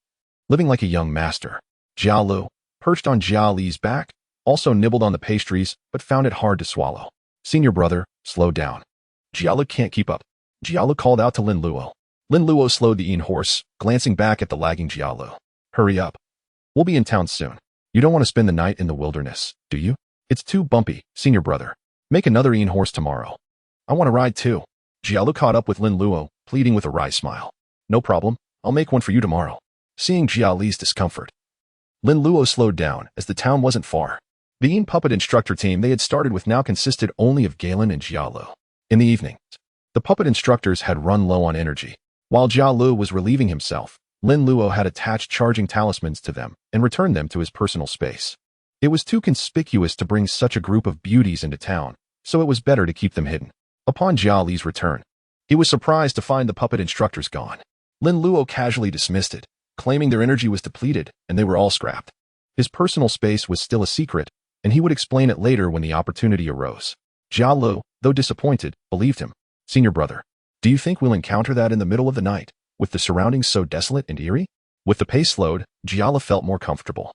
Living like a young master, Jia Lu, perched on Jia Li's back, also nibbled on the pastries but found it hard to swallow. Senior brother, slow down. Jia Lu can't keep up. Jia Lu called out to Lin Luo. Lin Luo slowed the yin horse, glancing back at the lagging Jia Lu. Hurry up. We'll be in town soon. You don't want to spend the night in the wilderness, do you? It's too bumpy, senior brother. Make another yin horse tomorrow. I want to ride too. Jia Lu caught up with Lin Luo, pleading with a wry smile. No problem. I'll make one for you tomorrow. Seeing Jia Li's discomfort, Lin Luo slowed down as the town wasn't far. The yin puppet instructor team they had started with now consisted only of Galen and Jia Lu. In the evening, the puppet instructors had run low on energy. While Jia Lu was relieving himself, Lin Luo had attached charging talismans to them and returned them to his personal space. It was too conspicuous to bring such a group of beauties into town, so it was better to keep them hidden. Upon Jia Li's return, he was surprised to find the puppet instructors gone. Lin Luo casually dismissed it, claiming their energy was depleted and they were all scrapped. His personal space was still a secret, and he would explain it later when the opportunity arose. Jia Lu, though disappointed, believed him. Senior brother, do you think we'll encounter that in the middle of the night, with the surroundings so desolate and eerie? With the pace slowed, Jia Lu felt more comfortable.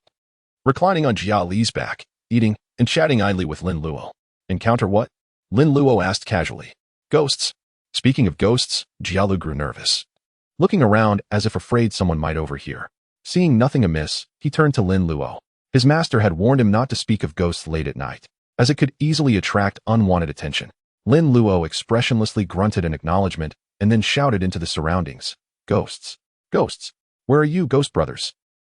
Reclining on Jia Li's back, eating, and chatting idly with Lin Luo. Encounter what? Lin Luo asked casually. Ghosts. Speaking of ghosts, Jia Lu grew nervous, looking around as if afraid someone might overhear. Seeing nothing amiss, he turned to Lin Luo. His master had warned him not to speak of ghosts late at night, as it could easily attract unwanted attention. Lin Luo expressionlessly grunted in acknowledgement and then shouted into the surroundings. Ghosts. Ghosts. Where are you, ghost brothers?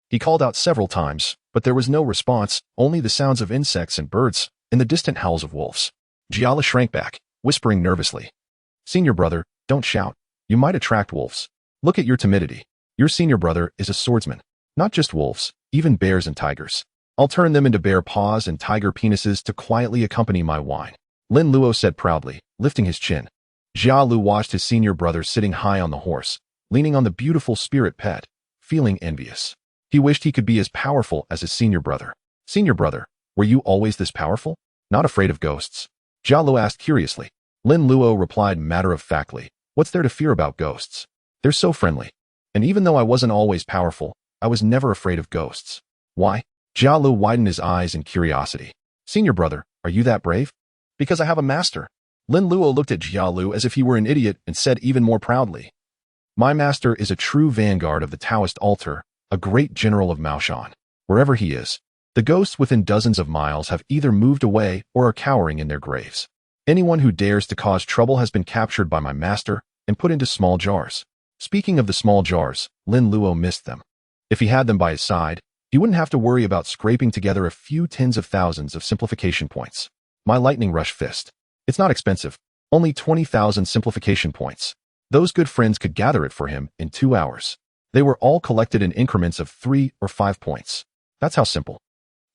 He called out several times, but there was no response, only the sounds of insects and birds, and the distant howls of wolves. Jia Lu shrank back, whispering nervously. Senior brother, don't shout. You might attract wolves. Look at your timidity. Your senior brother is a swordsman. Not just wolves, even bears and tigers. I'll turn them into bear paws and tiger penises to quietly accompany my wine. Lin Luo said proudly, lifting his chin. Jia Lu watched his senior brother sitting high on the horse, leaning on the beautiful spirit pet, feeling envious. He wished he could be as powerful as his senior brother. Senior brother, were you always this powerful? Not afraid of ghosts? Jia Lu asked curiously. Lin Luo replied matter-of-factly, what's there to fear about ghosts? They're so friendly. And even though I wasn't always powerful, I was never afraid of ghosts. Why? Jia Lu widened his eyes in curiosity. Senior brother, are you that brave? Because I have a master. Lin Luo looked at Jia Lu as if he were an idiot and said even more proudly. My master is a true vanguard of the Taoist altar, a great general of Maoshan. Wherever he is, the ghosts within dozens of miles have either moved away or are cowering in their graves. Anyone who dares to cause trouble has been captured by my master and put into small jars. Speaking of the small jars, Lin Luo missed them. If he had them by his side, he wouldn't have to worry about scraping together a few tens of thousands of simplification points. My lightning rush fist. It's not expensive. Only 20,000 simplification points. Those good friends could gather it for him in 2 hours. They were all collected in increments of 3 or 5 points. That's how simple,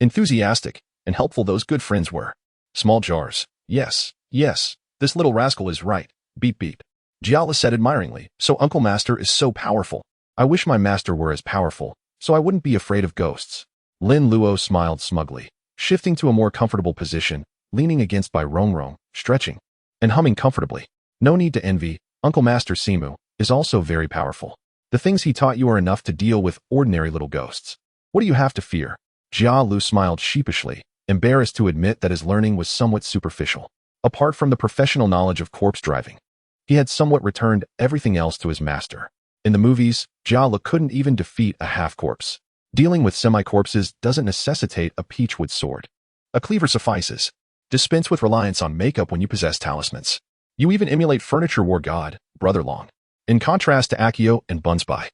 enthusiastic, and helpful those good friends were. Small jars. Yes, yes, this little rascal is right. Beep beep. Jia Lu said admiringly, so Uncle Master is so powerful. I wish my master were as powerful, so I wouldn't be afraid of ghosts. Lin Luo smiled smugly, shifting to a more comfortable position, leaning against by Rong Rong, stretching, and humming comfortably. No need to envy, Uncle Master Simu is also very powerful. The things he taught you are enough to deal with ordinary little ghosts. What do you have to fear? Jia Lu smiled sheepishly, embarrassed to admit that his learning was somewhat superficial. Apart from the professional knowledge of corpse driving, he had somewhat returned everything else to his master. In the movies, Jia Lu couldn't even defeat a half-corpse. Dealing with semi-corpses doesn't necessitate a peachwood sword. A cleaver suffices. Dispense with reliance on makeup when you possess talismans. You even emulate furniture war god, Brother Long. In contrast to Ikkyu and Bunsbai.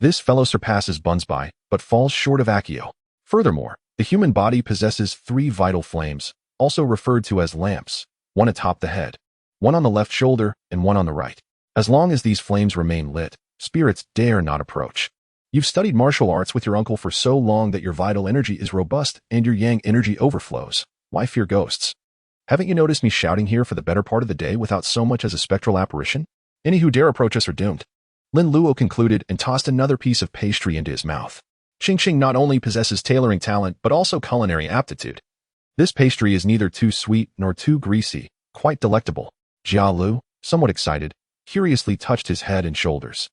This fellow surpasses Bunsbai, but falls short of Ikkyu. Furthermore, the human body possesses 3 vital flames, also referred to as lamps, one atop the head, one on the left shoulder, and one on the right. As long as these flames remain lit, spirits dare not approach. You've studied martial arts with your uncle for so long that your vital energy is robust and your yang energy overflows. Why fear ghosts? Haven't you noticed me shouting here for the better part of the day without so much as a spectral apparition? Any who dare approach us are doomed. Lin Luo concluded and tossed another piece of pastry into his mouth. Qing not only possesses tailoring talent but also culinary aptitude. This pastry is neither too sweet nor too greasy, quite delectable. Jialu, somewhat excited, curiously touched his head and shoulders,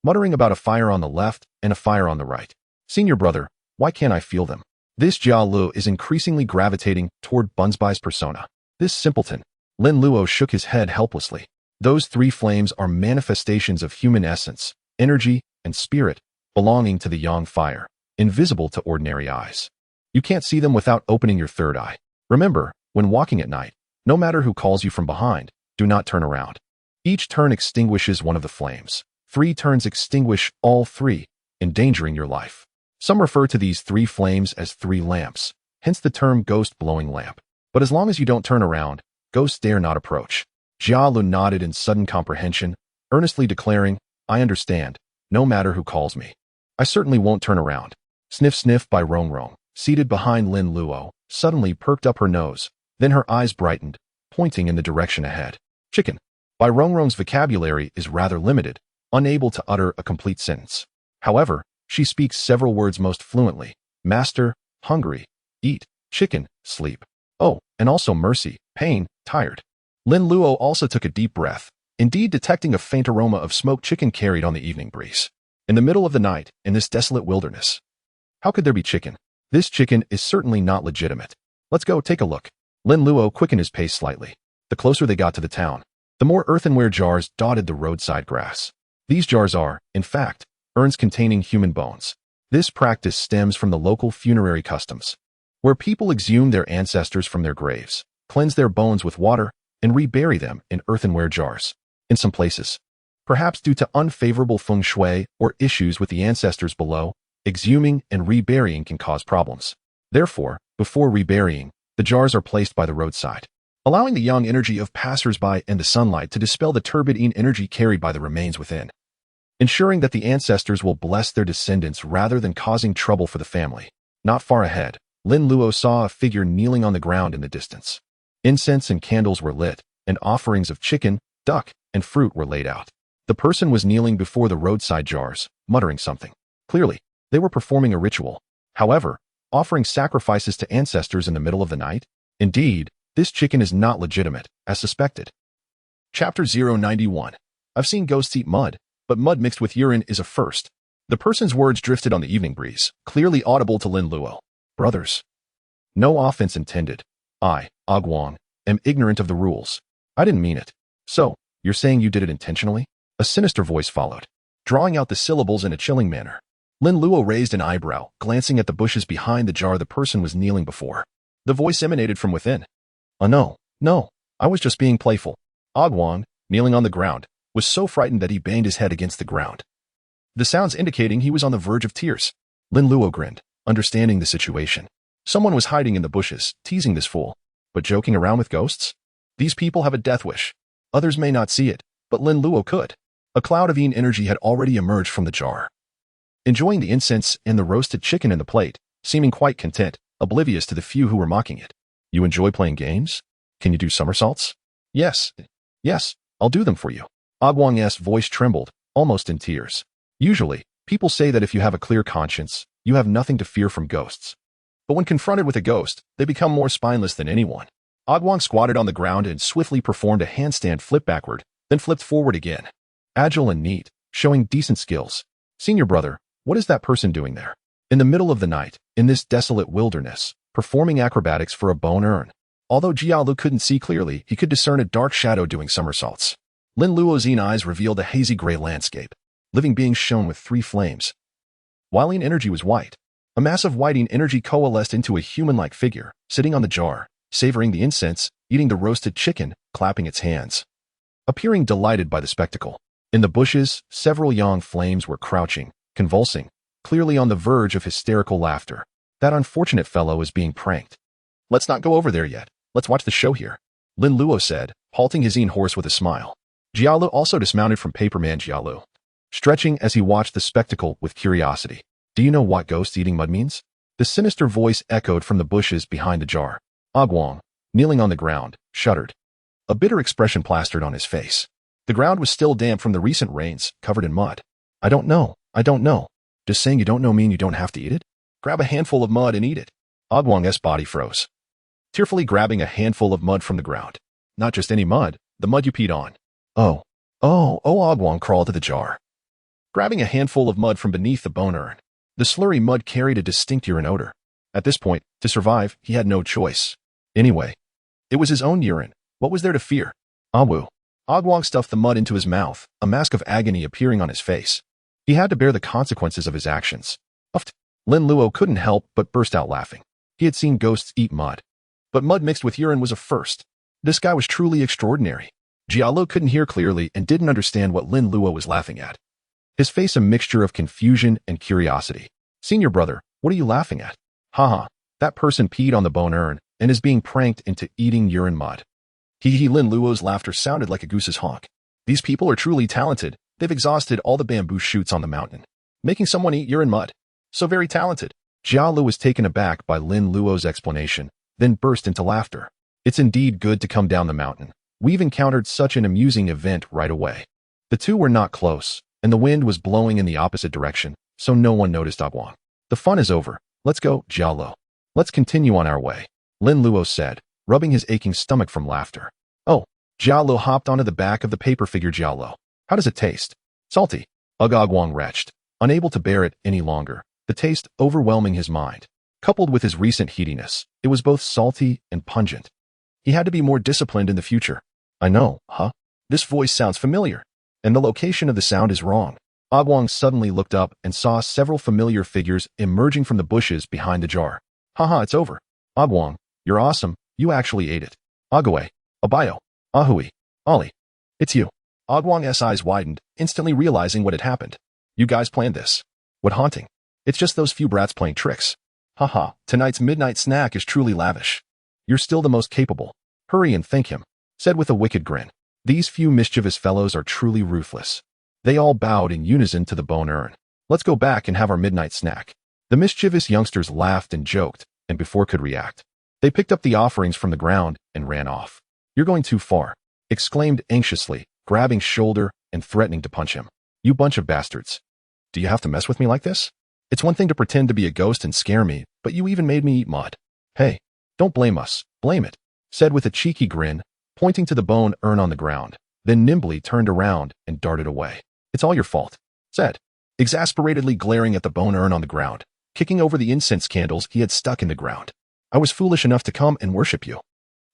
muttering about a fire on the left and a fire on the right. Senior brother, why can't I feel them? This Jialu is increasingly gravitating toward Bunzbai's persona. This simpleton. Lin Luo shook his head helplessly. Those three flames are manifestations of human essence, energy, and spirit, belonging to the yang fire, invisible to ordinary eyes. You can't see them without opening your third eye. Remember, when walking at night, no matter who calls you from behind, do not turn around. Each turn extinguishes one of the flames. 3 turns extinguish all 3, endangering your life. Some refer to these 3 flames as 3 lamps, hence the term ghost blowing lamp. But as long as you don't turn around, ghosts dare not approach. Jialu nodded in sudden comprehension, earnestly declaring, I understand, no matter who calls me. I certainly won't turn around. Sniff sniff by Rongrong, seated behind Lin Luo, suddenly perked up her nose, then her eyes brightened, pointing in the direction ahead. Chicken. By Rongrong's vocabulary is rather limited, unable to utter a complete sentence. However, she speaks several words most fluently. Master, hungry, eat, chicken, sleep. Oh, and also mercy, pain, tired. Lin Luo also took a deep breath, indeed detecting a faint aroma of smoked chicken carried on the evening breeze. In the middle of the night, in this desolate wilderness. How could there be chicken? This chicken is certainly not legitimate. Let's go take a look. Lin Luo quickened his pace slightly. The closer they got to the town, the more earthenware jars dotted the roadside grass. These jars are, in fact, urns containing human bones. This practice stems from the local funerary customs, where people exhume their ancestors from their graves, cleanse their bones with water, and rebury them in earthenware jars. In some places, perhaps due to unfavorable feng shui or issues with the ancestors below, exhuming and reburying can cause problems. Therefore, before reburying, the jars are placed by the roadside, allowing the yang energy of passers-by and the sunlight to dispel the turbid yin energy carried by the remains within, ensuring that the ancestors will bless their descendants rather than causing trouble for the family. Not far ahead, Lin Luo saw a figure kneeling on the ground in the distance. Incense and candles were lit, and offerings of chicken, duck, and fruit were laid out. The person was kneeling before the roadside jars, muttering something. Clearly, they were performing a ritual. However, offering sacrifices to ancestors in the middle of the night? Indeed, this chicken is not legitimate, as suspected. Chapter 091. I've seen ghosts eat mud, but mud mixed with urine is a first. The person's words drifted on the evening breeze, clearly audible to Lin Luo. Brothers. No offense intended. I, Guang, am ignorant of the rules. I didn't mean it. So, you're saying you did it intentionally? A sinister voice followed, drawing out the syllables in a chilling manner. Lin Luo raised an eyebrow, glancing at the bushes behind the jar the person was kneeling before. The voice emanated from within. No, I was just being playful. Guang, kneeling on the ground, was so frightened that he banged his head against the ground, the sounds indicating he was on the verge of tears. Lin Luo grinned, understanding the situation. Someone was hiding in the bushes, teasing this fool. But joking around with ghosts? These people have a death wish. Others may not see it, but Lin Luo could. A cloud of yin energy had already emerged from the jar, enjoying the incense and the roasted chicken in the plate, seeming quite content, oblivious to the few who were mocking it. You enjoy playing games? Can you do somersaults? Yes, I'll do them for you. Guang's voice trembled, almost in tears. Usually, people say that if you have a clear conscience, you have nothing to fear from ghosts. But when confronted with a ghost, they become more spineless than anyone. Guang squatted on the ground and swiftly performed a handstand flip backward, then flipped forward again. Agile and neat, showing decent skills. Senior brother, what is that person doing there? In the middle of the night, in this desolate wilderness, performing acrobatics for a bone urn. Although Jialu couldn't see clearly, he could discern a dark shadow doing somersaults. Lin Luo's eyes revealed a hazy gray landscape. Living beings shone with 3 flames. While yin energy was white, a mass of white yin energy coalesced into a human-like figure, sitting on the jar, savoring the incense, eating the roasted chicken, clapping its hands, appearing delighted by the spectacle. In the bushes, several yang flames were crouching, convulsing, clearly on the verge of hysterical laughter. That unfortunate fellow is being pranked. Let's not go over there yet. Let's watch the show here, Lin Luo said, halting his yin horse with a smile. Jialu also dismounted from Paperman Jialu. stretching as he watched the spectacle with curiosity. Do you know what ghost eating mud means? The sinister voice echoed from the bushes behind the jar. Guang, kneeling on the ground, shuddered. A bitter expression plastered on his face. The ground was still damp from the recent rains, covered in mud. I don't know. Just saying you don't know mean you don't have to eat it? Grab a handful of mud and eat it. Guang's body froze, tearfully grabbing a handful of mud from the ground. Not just any mud, the mud you peed on. Oh, Guang crawled to the jar, grabbing a handful of mud from beneath the bone urn. The slurry mud carried a distinct urine odor. At this point, to survive, he had no choice. Anyway, it was his own urine. What was there to fear? Guang stuffed the mud into his mouth, a mask of agony appearing on his face. He had to bear the consequences of his actions. Puffed. Lin Luo couldn't help but burst out laughing. He had seen ghosts eat mud, but mud mixed with urine was a first. This guy was truly extraordinary. Jialo couldn't hear clearly and didn't understand what Lin Luo was laughing at. His face a mixture of confusion and curiosity. Senior brother, what are you laughing at? Haha, that person peed on the bone urn and is being pranked into eating urine mud. Lin Luo's laughter sounded like a goose's honk. These people are truly talented. They've exhausted all the bamboo shoots on the mountain, making someone eat urine mud. So very talented. Jialo was taken aback by Lin Luo's explanation, then burst into laughter. It's indeed good to come down the mountain. We've encountered such an amusing event right away. The two were not close, and the wind was blowing in the opposite direction, so no one noticed Guang. The fun is over. Let's go, Jialo. Let's continue on our way, Lin Luo said, rubbing his aching stomach from laughter. Oh, Jialo hopped onto the back of the paper figure. Jialo, how does it taste? Salty. Guang retched, unable to bear it any longer, the taste overwhelming his mind. Coupled with his recent heatiness, it was both salty and pungent. He had to be more disciplined in the future. I know, huh? This voice sounds familiar, and the location of the sound is wrong. Guang suddenly looked up and saw several familiar figures emerging from the bushes behind the jar. Haha, it's over. Guang, you're awesome. You actually ate it. Agwe, Abayo, Ahui, Ollie. It's you. Guang's eyes widened, instantly realizing what had happened. You guys planned this. What haunting? It's just those few brats playing tricks. Haha, tonight's midnight snack is truly lavish. You're still the most capable. Hurry and thank him, said with a wicked grin. These few mischievous fellows are truly ruthless. They all bowed in unison to the bone urn. Let's go back and have our midnight snack. The mischievous youngsters laughed and joked, and before could react, they picked up the offerings from the ground and ran off. You're going too far, exclaimed anxiously, grabbing shoulder and threatening to punch him. You bunch of bastards. Do you have to mess with me like this? It's one thing to pretend to be a ghost and scare me, but you even made me eat mud. Hey, don't blame us, blame it, said with a cheeky grin, pointing to the bone urn on the ground, then nimbly turned around and darted away. It's all your fault, said, exasperatedly glaring at the bone urn on the ground, kicking over the incense candles he had stuck in the ground. I was foolish enough to come and worship you.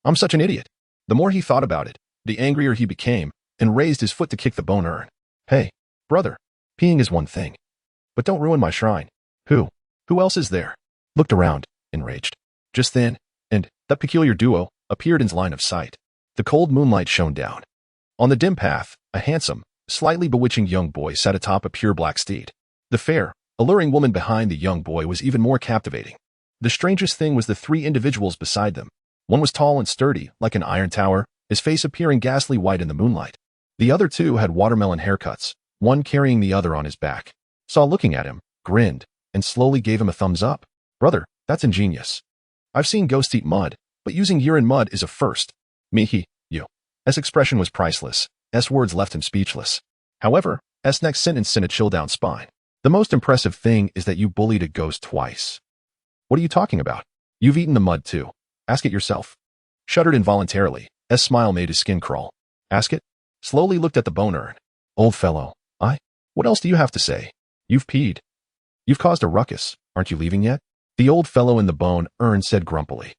I'm such an idiot. The more he thought about it, the angrier he became, and raised his foot to kick the bone urn. Hey, brother, peeing is one thing, but don't ruin my shrine. Who else is there? Looked around, enraged. Just then, and that peculiar duo appeared in his line of sight. The cold moonlight shone down. On the dim path, a handsome, slightly bewitching young boy sat atop a pure black steed. The fair, alluring woman behind the young boy was even more captivating. The strangest thing was the three individuals beside them. One was tall and sturdy, like an iron tower, his face appearing ghastly white in the moonlight. The other two had watermelon haircuts, one carrying the other on his back. Saw looking at him, grinned, and slowly gave him a thumbs up. Brother, that's ingenious. I've seen ghosts eat mud, but using urine mud is a first. You. S expression was priceless. S words left him speechless. However, S next sentence sent a chill down spine. The most impressive thing is that you bullied a ghost twice. What are you talking about? You've eaten the mud too. Ask it yourself. Shuddered involuntarily. S smile made his skin crawl. Ask it? Slowly looked at the bone urn. Old fellow, what else do you have to say? You've peed. You've caused a ruckus. Aren't you leaving yet? The old fellow in the bone urn said grumpily.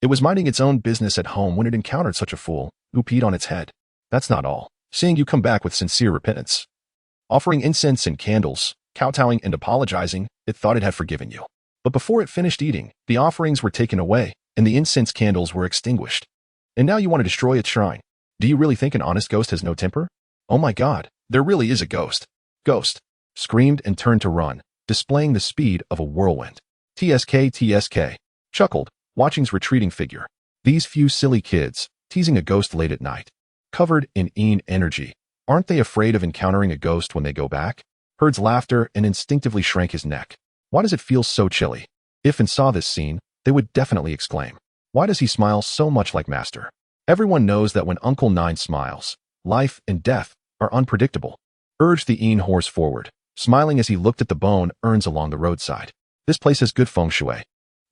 It was minding its own business at home when it encountered such a fool who peed on its head. That's not all. Seeing you come back with sincere repentance, offering incense and candles, kowtowing and apologizing, it thought it had forgiven you. But before it finished eating, the offerings were taken away and the incense candles were extinguished. And now you want to destroy its shrine. Do you really think an honest ghost has no temper? Oh my God, there really is a ghost. Ghost, screamed and turned to run, displaying the speed of a whirlwind. TSK, chuckled, watching's retreating figure. These few silly kids, teasing a ghost late at night. Covered in energy, Aren't they afraid of encountering a ghost when they go back? Heard's laughter and instinctively shrank his neck. Why does it feel so chilly? If and saw this scene, they would definitely exclaim. Why does he smile so much like Master? Everyone knows that when Uncle Nine smiles, life and death are unpredictable. Urged the Qian horse forward, smiling as he looked at the bone urns along the roadside. This place has good feng shui.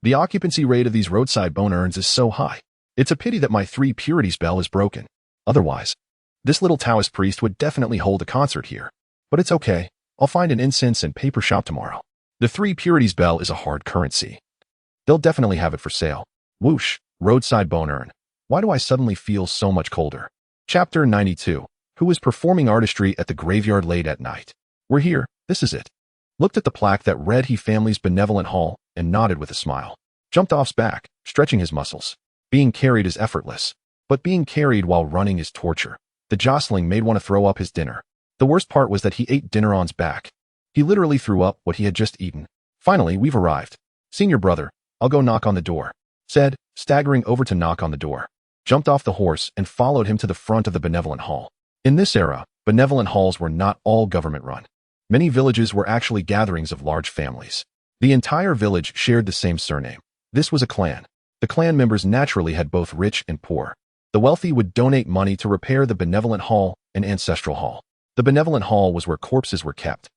The occupancy rate of these roadside bone urns is so high. It's a pity that my 3 purities bell is broken. Otherwise, this little Taoist priest would definitely hold a concert here. But it's okay. I'll find an incense and paper shop tomorrow. The 3 purities bell is a hard currency. They'll definitely have it for sale. Whoosh, roadside bone urn. Why do I suddenly feel so much colder? Chapter 92. Who is performing artistry at the graveyard late at night? We're here. This is it. Looked at the plaque that read He family's benevolent hall and nodded with a smile. Jumped off's back, stretching his muscles. Being carried is effortless. But being carried while running is torture. The jostling made want to throw up his dinner. The worst part was that he ate dinner on's back. He literally threw up what he had just eaten. Finally, we've arrived. Senior brother, I'll go knock on the door, said, staggering over to knock on the door. Jumped off the horse and followed him to the front of the benevolent hall. In this era, benevolent halls were not all government-run. Many villages were actually gatherings of large families. The entire village shared the same surname. This was a clan. The clan members naturally had both rich and poor. The wealthy would donate money to repair the benevolent hall and ancestral hall. The benevolent hall was where corpses were kept,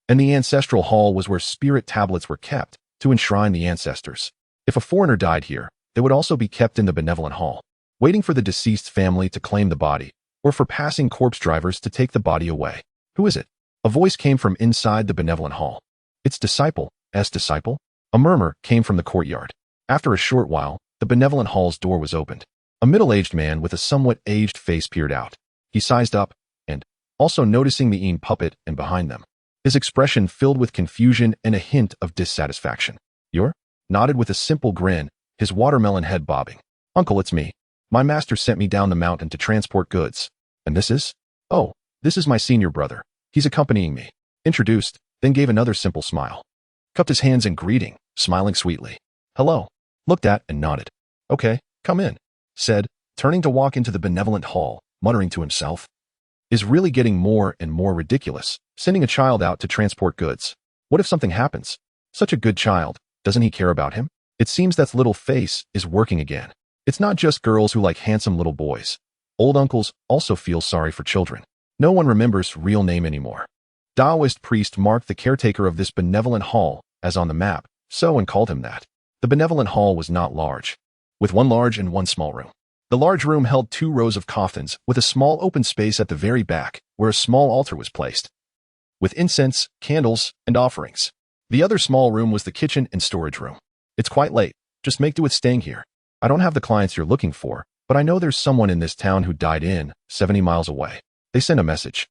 and the ancestral hall was where spirit tablets were kept to enshrine the ancestors. If a foreigner died here, they would also be kept in the benevolent hall, waiting for the deceased family to claim the body, or for passing corpse drivers to take the body away. Who is it? A voice came from inside the benevolent hall. It's disciple. Disciple? A murmur came from the courtyard. After a short while, the benevolent hall's door was opened. A middle-aged man with a somewhat aged face peered out. He sized up, and, also noticing the Qian puppet and behind them, his expression filled with confusion and a hint of dissatisfaction. You're? Nodded with a simple grin, his watermelon head bobbing. Uncle, it's me. My master sent me down the mountain to transport goods. And this is? Oh, this is my senior brother. He's accompanying me. Introduced, then gave another simple smile. Cupped his hands in greeting, smiling sweetly. Hello. Looked at and nodded. Okay, come in, said, turning to walk into the benevolent hall, muttering to himself. Is really getting more and more ridiculous, sending a child out to transport goods. What if something happens? Such a good child, doesn't he care about him? It seems that little face is working again. It's not just girls who like handsome little boys. Old uncles also feel sorry for children. No one remembers real name anymore. Taoist priest marked the caretaker of this benevolent hall as on the map, so and called him that. The benevolent hall was not large, with one large and one small room. The large room held 2 rows of coffins with a small open space at the very back where a small altar was placed, with incense, candles, and offerings. The other small room was the kitchen and storage room. It's quite late. Just make do with staying here. I don't have the clients you're looking for, but I know there's someone in this town who died 70 miles away. They sent a message,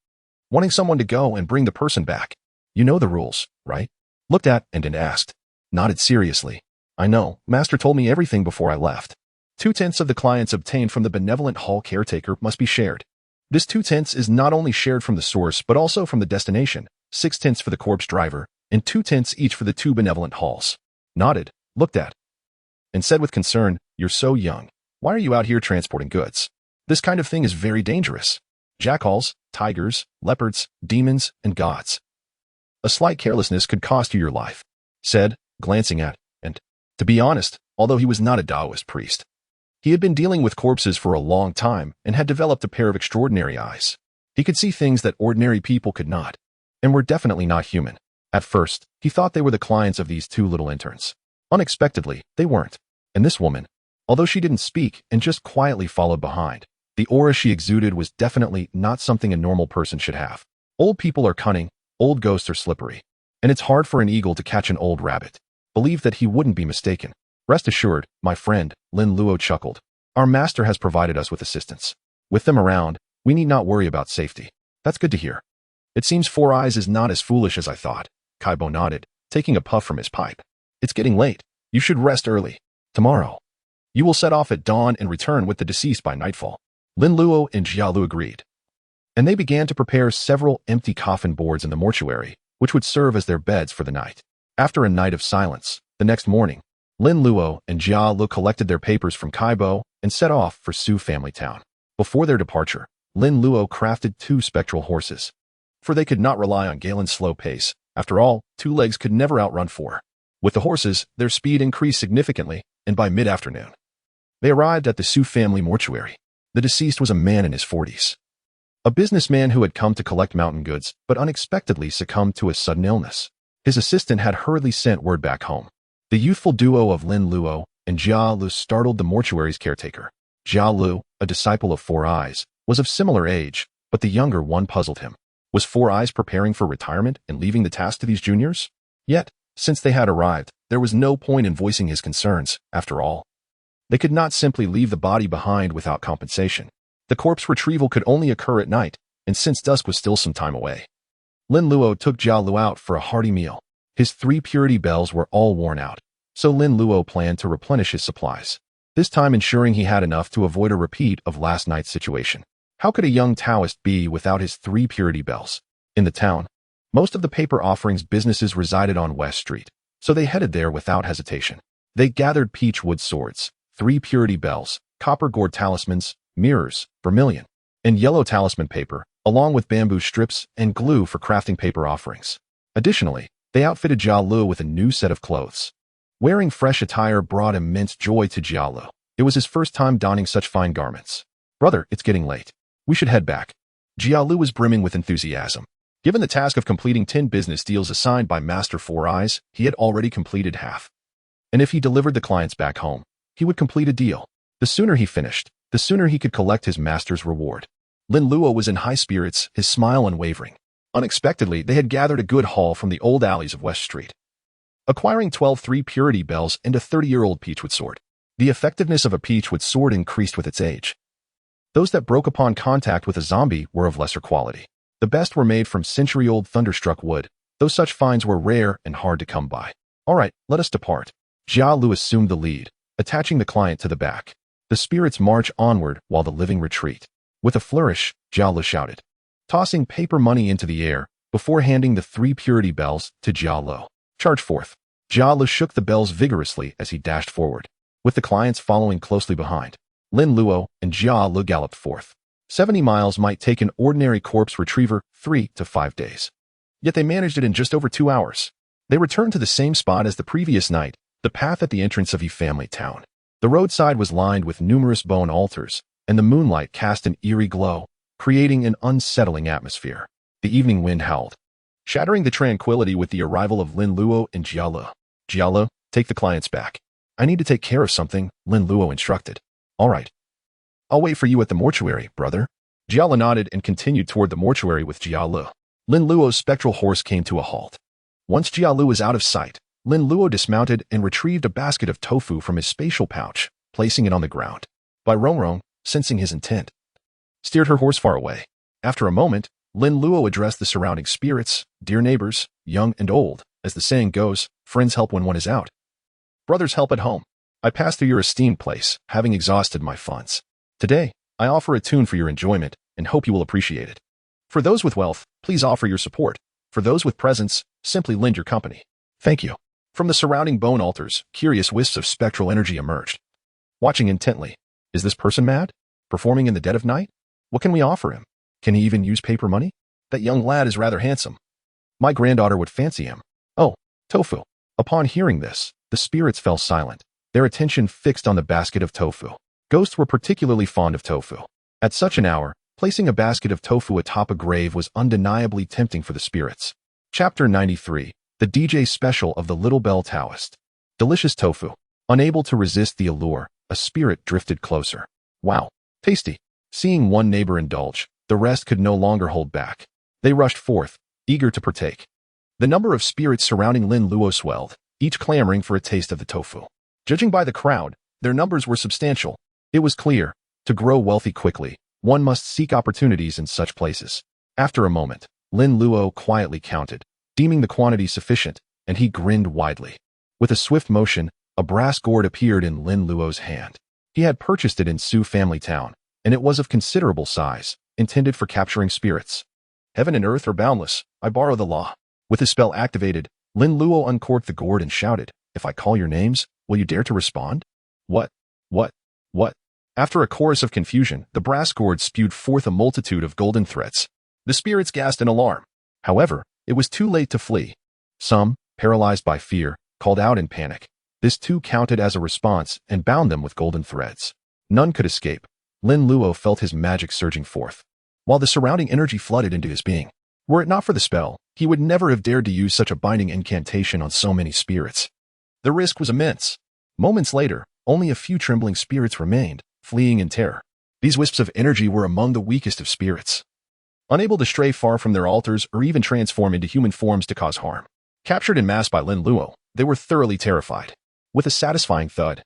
wanting someone to go and bring the person back. You know the rules, right? Looked at and asked. Nodded seriously. I know, Master told me everything before I left. 2/10 of the clients obtained from the benevolent hall caretaker must be shared. This 2/10 is not only shared from the source, but also from the destination, 6/10 for the corpse driver, and 2/10 each for the 2 benevolent halls. Nodded, looked at, and said with concern, You're so young. Why are you out here transporting goods? This kind of thing is very dangerous. Jackals, tigers, leopards, demons, and gods. A slight carelessness could cost you your life, said, glancing at, and, to be honest, although he was not a Taoist priest, he had been dealing with corpses for a long time and had developed a pair of extraordinary eyes. He could see things that ordinary people could not, and were definitely not human. At first, he thought they were the clients of these 2 little interns. Unexpectedly, they weren't. And this woman, although she didn't speak and just quietly followed behind, the aura she exuded was definitely not something a normal person should have. Old people are cunning, old ghosts are slippery, and it's hard for an eagle to catch an old rabbit. Believed that he wouldn't be mistaken. Rest assured, my friend, Lin Luo chuckled. Our master has provided us with assistance. With them around, we need not worry about safety. That's good to hear. It seems 4 Eyes is not as foolish as I thought. Kaibo nodded, taking a puff from his pipe. It's getting late. You should rest early. Tomorrow, you will set off at dawn and return with the deceased by nightfall. Lin Luo and Jialu agreed. And they began to prepare several empty coffin boards in the mortuary, which would serve as their beds for the night. After a night of silence, the next morning, Lin Luo and Jialu collected their papers from Kaibo and set off for Su family town. Before their departure, Lin Luo crafted 2 spectral horses. For they could not rely on Galen's slow pace. After all, 2 legs could never outrun 4. With the horses, their speed increased significantly, and by mid-afternoon, they arrived at the Su family mortuary. The deceased was a man in his 40s. A businessman who had come to collect mountain goods, but unexpectedly succumbed to a sudden illness. His assistant had hurriedly sent word back home. The youthful duo of Lin Luo and Jia Lu startled the mortuary's caretaker. Jia Lu, a disciple of Four Eyes, was of similar age, but the younger one puzzled him. Was Four Eyes preparing for retirement and leaving the task to these juniors? Yet, since they had arrived, there was no point in voicing his concerns, after all. They could not simply leave the body behind without compensation. The corpse retrieval could only occur at night, and since dusk was still some time away. Lin Luo took Jia Lu out for a hearty meal. His 3 purity bells were all worn out, so Lin Luo planned to replenish his supplies, this time ensuring he had enough to avoid a repeat of last night's situation. How could a young Taoist be without his 3 purity bells? In the town, most of the paper offerings businesses resided on West Street, so they headed there without hesitation. They gathered peach wood swords, 3 purity bells, copper gourd talismans, mirrors, vermilion, and yellow talisman paper, along with bamboo strips and glue for crafting paper offerings. Additionally, they outfitted Jia Lu with a new set of clothes. Wearing fresh attire brought immense joy to Jia Lu. It was his first time donning such fine garments. Brother, it's getting late. We should head back. Jia Lu was brimming with enthusiasm. Given the task of completing 10 business deals assigned by Master Four Eyes, he had already completed half. And if he delivered the clients back home, he would complete a deal. The sooner he finished, the sooner he could collect his master's reward. Lin Luo was in high spirits, his smile unwavering. Unexpectedly, they had gathered a good haul from the old alleys of West Street, acquiring 12 3 purity bells and a 30-year-old peachwood sword. The effectiveness of a peachwood sword increased with its age. Those that broke upon contact with a zombie were of lesser quality. The best were made from century-old thunderstruck wood, though such finds were rare and hard to come by. All right, let us depart. Jia Lu assumed the lead, attaching the client to the back. The spirits march onward while the living retreat. With a flourish, Jia Lu shouted, tossing paper money into the air before handing the 3 purity bells to Jia Lu. Charge forth. Jia Lu shook the bells vigorously as he dashed forward, with the clients following closely behind. Lin Luo and Jia Lu galloped forth. 70 miles might take an ordinary corpse retriever 3 to 5 days. Yet they managed it in just over 2 hours. They returned to the same spot as the previous night, the path at the entrance of He family town. The roadside was lined with numerous bone altars, and the moonlight cast an eerie glow, creating an unsettling atmosphere. The evening wind howled, shattering the tranquility with the arrival of Lin Luo and Jia Lu. Jia Lu, take the clients back. I need to take care of something, Lin Luo instructed. All right. I'll wait for you at the mortuary, brother. Jia Lu nodded and continued toward the mortuary with Jia Lu. Lin Luo's spectral horse came to a halt. Once Jia Lu was out of sight, Lin Luo dismounted and retrieved a basket of tofu from his spatial pouch, placing it on the ground. Bai Rongrong, sensing his intent, steered her horse far away. After a moment, Lin Luo addressed the surrounding spirits, dear neighbors, young and old. As the saying goes, friends help when one is out. Brothers help at home. I pass through your esteemed place, having exhausted my funds. Today, I offer a tune for your enjoyment and hope you will appreciate it. For those with wealth, please offer your support. For those with presence, simply lend your company. Thank you. From the surrounding bone altars, curious wisps of spectral energy emerged. Watching intently, is this person mad? Performing in the dead of night? What can we offer him? Can he even use paper money? That young lad is rather handsome. My granddaughter would fancy him. Oh, tofu. Upon hearing this, the spirits fell silent, their attention fixed on the basket of tofu. Ghosts were particularly fond of tofu. At such an hour, placing a basket of tofu atop a grave was undeniably tempting for the spirits. Chapter 93. The DJ Special of the Little Bell Taoist. Delicious tofu. Unable to resist the allure, a spirit drifted closer. Wow, tasty. Seeing one neighbor indulge, the rest could no longer hold back. They rushed forth, eager to partake. The number of spirits surrounding Lin Luo swelled, each clamoring for a taste of the tofu. Judging by the crowd, their numbers were substantial. It was clear, to grow wealthy quickly, one must seek opportunities in such places. After a moment, Lin Luo quietly counted, deeming the quantity sufficient, and he grinned widely. With a swift motion, a brass gourd appeared in Lin Luo's hand. He had purchased it in Su family town, and it was of considerable size, intended for capturing spirits. Heaven and earth are boundless, I borrow the law. With his spell activated, Lin Luo uncorked the gourd and shouted, if I call your names, will you dare to respond? What? After a chorus of confusion, the brass gourd spewed forth a multitude of golden threads. The spirits gasped in alarm. However, it was too late to flee. Some, paralyzed by fear, called out in panic. This too counted as a response and bound them with golden threads. None could escape. Lin Luo felt his magic surging forth, while the surrounding energy flooded into his being. Were it not for the spell, he would never have dared to use such a binding incantation on so many spirits. The risk was immense. Moments later, only a few trembling spirits remained, fleeing in terror. These wisps of energy were among the weakest of spirits, unable to stray far from their altars or even transform into human forms to cause harm. Captured en masse by Lin Luo, they were thoroughly terrified. With a satisfying thud,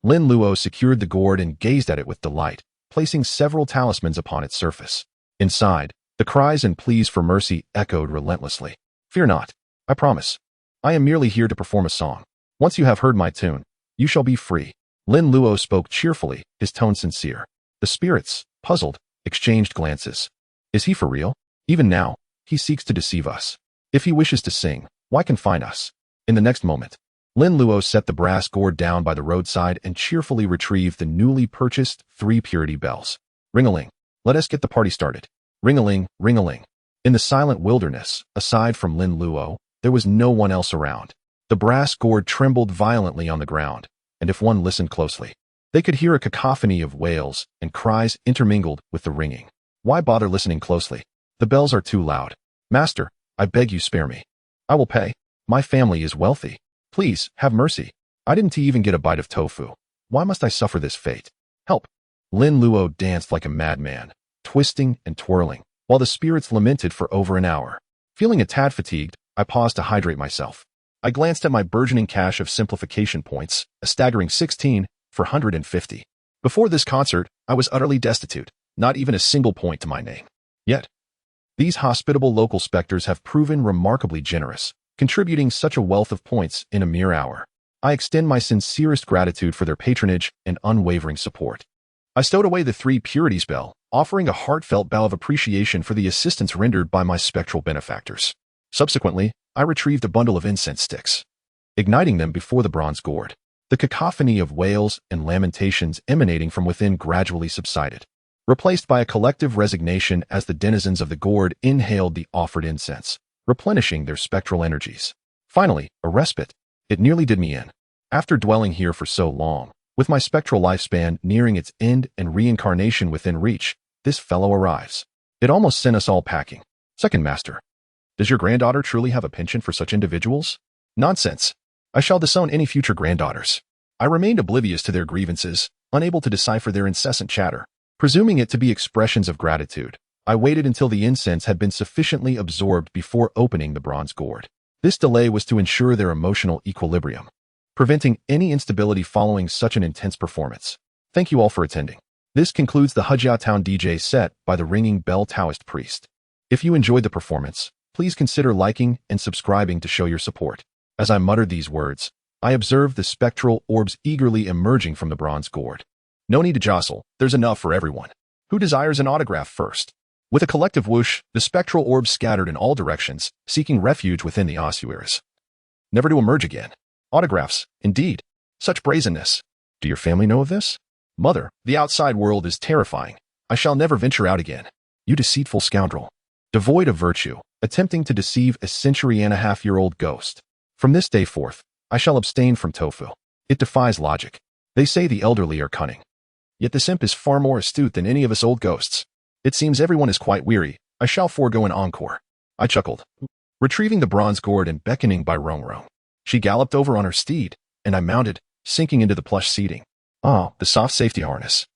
Lin Luo secured the gourd and gazed at it with delight, placing several talismans upon its surface. Inside, the cries and pleas for mercy echoed relentlessly. Fear not. I promise. I am merely here to perform a song. Once you have heard my tune, you shall be free. Lin Luo spoke cheerfully, his tone sincere. The spirits, puzzled, exchanged glances. Is he for real? Even now, he seeks to deceive us. If he wishes to sing, why confine us? In the next moment, Lin Luo set the brass gourd down by the roadside and cheerfully retrieved the newly purchased 3 purity bells. Ring-a-ling. Let us get the party started. Ring-a-ling, ring-a-ling. In the silent wilderness, aside from Lin Luo, there was no one else around. The brass gourd trembled violently on the ground, and if one listened closely, they could hear a cacophony of wails and cries intermingled with the ringing. Why bother listening closely? The bells are too loud. Master, I beg you spare me. I will pay. My family is wealthy. Please, have mercy. I didn't even get a bite of tofu. Why must I suffer this fate? Help. Lin Luo danced like a madman, twisting and twirling, while the spirits lamented for over an hour. Feeling a tad fatigued, I paused to hydrate myself. I glanced at my burgeoning cache of simplification points, a staggering 16 for 150. Before this concert, I was utterly destitute, not even a single point to my name. Yet, these hospitable local specters have proven remarkably generous, contributing such a wealth of points in a mere hour. I extend my sincerest gratitude for their patronage and unwavering support. I stowed away the 3 purities bell, offering a heartfelt bow of appreciation for the assistance rendered by my spectral benefactors. Subsequently, I retrieved a bundle of incense sticks, igniting them before the bronze gourd. The cacophony of wails and lamentations emanating from within gradually subsided, replaced by a collective resignation as the denizens of the gourd inhaled the offered incense, replenishing their spectral energies. Finally, a respite. It nearly did me in. After dwelling here for so long, with my spectral lifespan nearing its end and reincarnation within reach, this fellow arrives. It almost sent us all packing. Second Master, does your granddaughter truly have a penchant for such individuals? Nonsense. I shall disown any future granddaughters. I remained oblivious to their grievances, unable to decipher their incessant chatter. Presuming it to be expressions of gratitude, I waited until the incense had been sufficiently absorbed before opening the bronze gourd. This delay was to ensure their emotional equilibrium, preventing any instability following such an intense performance. Thank you all for attending. This concludes the Hejia Town DJ set by the Ringing Bell Taoist Priest. If you enjoyed the performance, please consider liking and subscribing to show your support. As I muttered these words, I observed the spectral orbs eagerly emerging from the bronze gourd. No need to jostle, there's enough for everyone. Who desires an autograph first? With a collective whoosh, the spectral orbs scattered in all directions, seeking refuge within the ossuaries, never to emerge again. Autographs, indeed. Such brazenness. Do your family know of this? Mother, the outside world is terrifying. I shall never venture out again. You deceitful scoundrel. Devoid of virtue, attempting to deceive a century-and-a-half-year-old ghost. From this day forth, I shall abstain from tofu. It defies logic. They say the elderly are cunning. Yet the simp is far more astute than any of us old ghosts. It seems everyone is quite weary. I shall forego an encore. I chuckled, retrieving the bronze gourd and beckoning by Rong. She galloped over on her steed, and I mounted, sinking into the plush seating. Ah, the soft safety harness,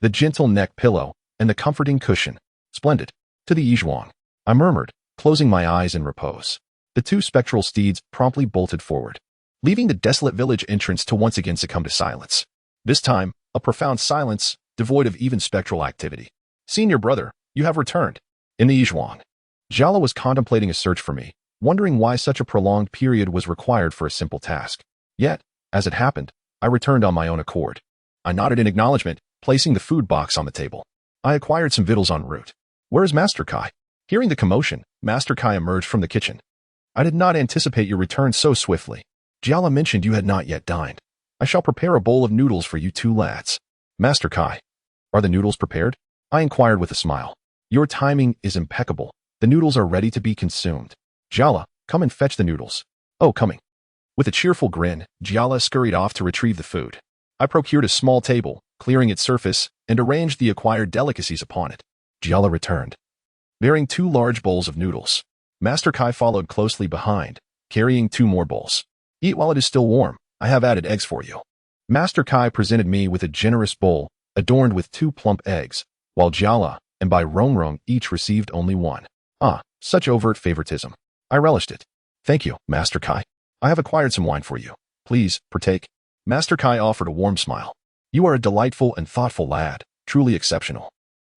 the gentle neck pillow, and the comforting cushion. Splendid. To the Yizhuang, I murmured, closing my eyes in repose. The 2 spectral steeds promptly bolted forward, leaving the desolate village entrance to once again succumb to silence. This time, a profound silence, devoid of even spectral activity. Senior brother, you have returned. In the Yizhuang, Jiala was contemplating a search for me, wondering why such a prolonged period was required for a simple task. Yet, as it happened, I returned on my own accord. I nodded in acknowledgement, placing the food box on the table. I acquired some victuals en route. Where is Master Kai? Hearing the commotion, Master Kai emerged from the kitchen. I did not anticipate your return so swiftly. Jiala mentioned you had not yet dined. I shall prepare a bowl of noodles for you 2 lads. Master Kai, Are the noodles prepared? I inquired with a smile. Your timing is impeccable. The noodles are ready to be consumed. Jiala, come and fetch the noodles. Oh, coming. With a cheerful grin, Jiala scurried off to retrieve the food. I procured a small table, clearing its surface, and arranged the acquired delicacies upon it. Jiala returned, bearing 2 large bowls of noodles. Master Kai followed closely behind, carrying 2 more bowls. Eat while it is still warm. I have added eggs for you. Master Kai presented me with a generous bowl, adorned with 2 plump eggs, while Jiala and Bai Rongrong each received only 1. Ah, such overt favoritism. I relished it. Thank you, Master Kai. I have acquired some wine for you. Please, partake. Master Kai offered a warm smile. You are a delightful and thoughtful lad, truly exceptional.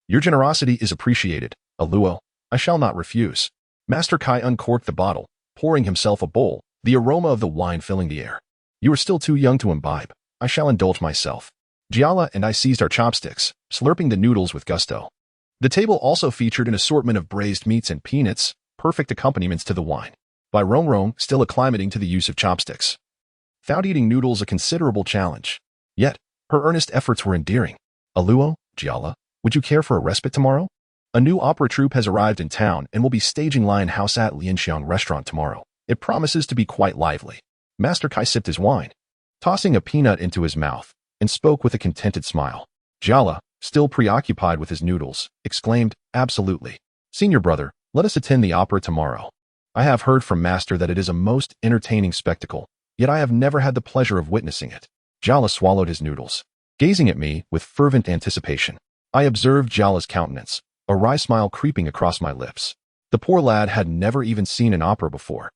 Your generosity is appreciated, Luo. I shall not refuse. Master Kai uncorked the bottle, pouring himself a bowl, the aroma of the wine filling the air. You are still too young to imbibe. I shall indulge myself. Jiala and I seized our chopsticks, slurping the noodles with gusto. The table also featured an assortment of braised meats and peanuts, perfect accompaniments to the wine. Bai Rongrong still acclimating to the use of chopsticks. Found eating noodles a considerable challenge. Yet, her earnest efforts were endearing. Luo, Jiala, would you care for a respite tomorrow? A new opera troupe has arrived in town and will be staging Lion House at Lianxiang restaurant tomorrow. It promises to be quite lively. Master Kai sipped his wine, tossing a peanut into his mouth, and spoke with a contented smile. Jiala, still preoccupied with his noodles, exclaimed, absolutely. Senior brother, let us attend the opera tomorrow. I have heard from Master that it is a most entertaining spectacle, yet I have never had the pleasure of witnessing it. Jiala swallowed his noodles, gazing at me with fervent anticipation. I observed Jiala's countenance, a wry smile creeping across my lips. The poor lad had never even seen an opera before.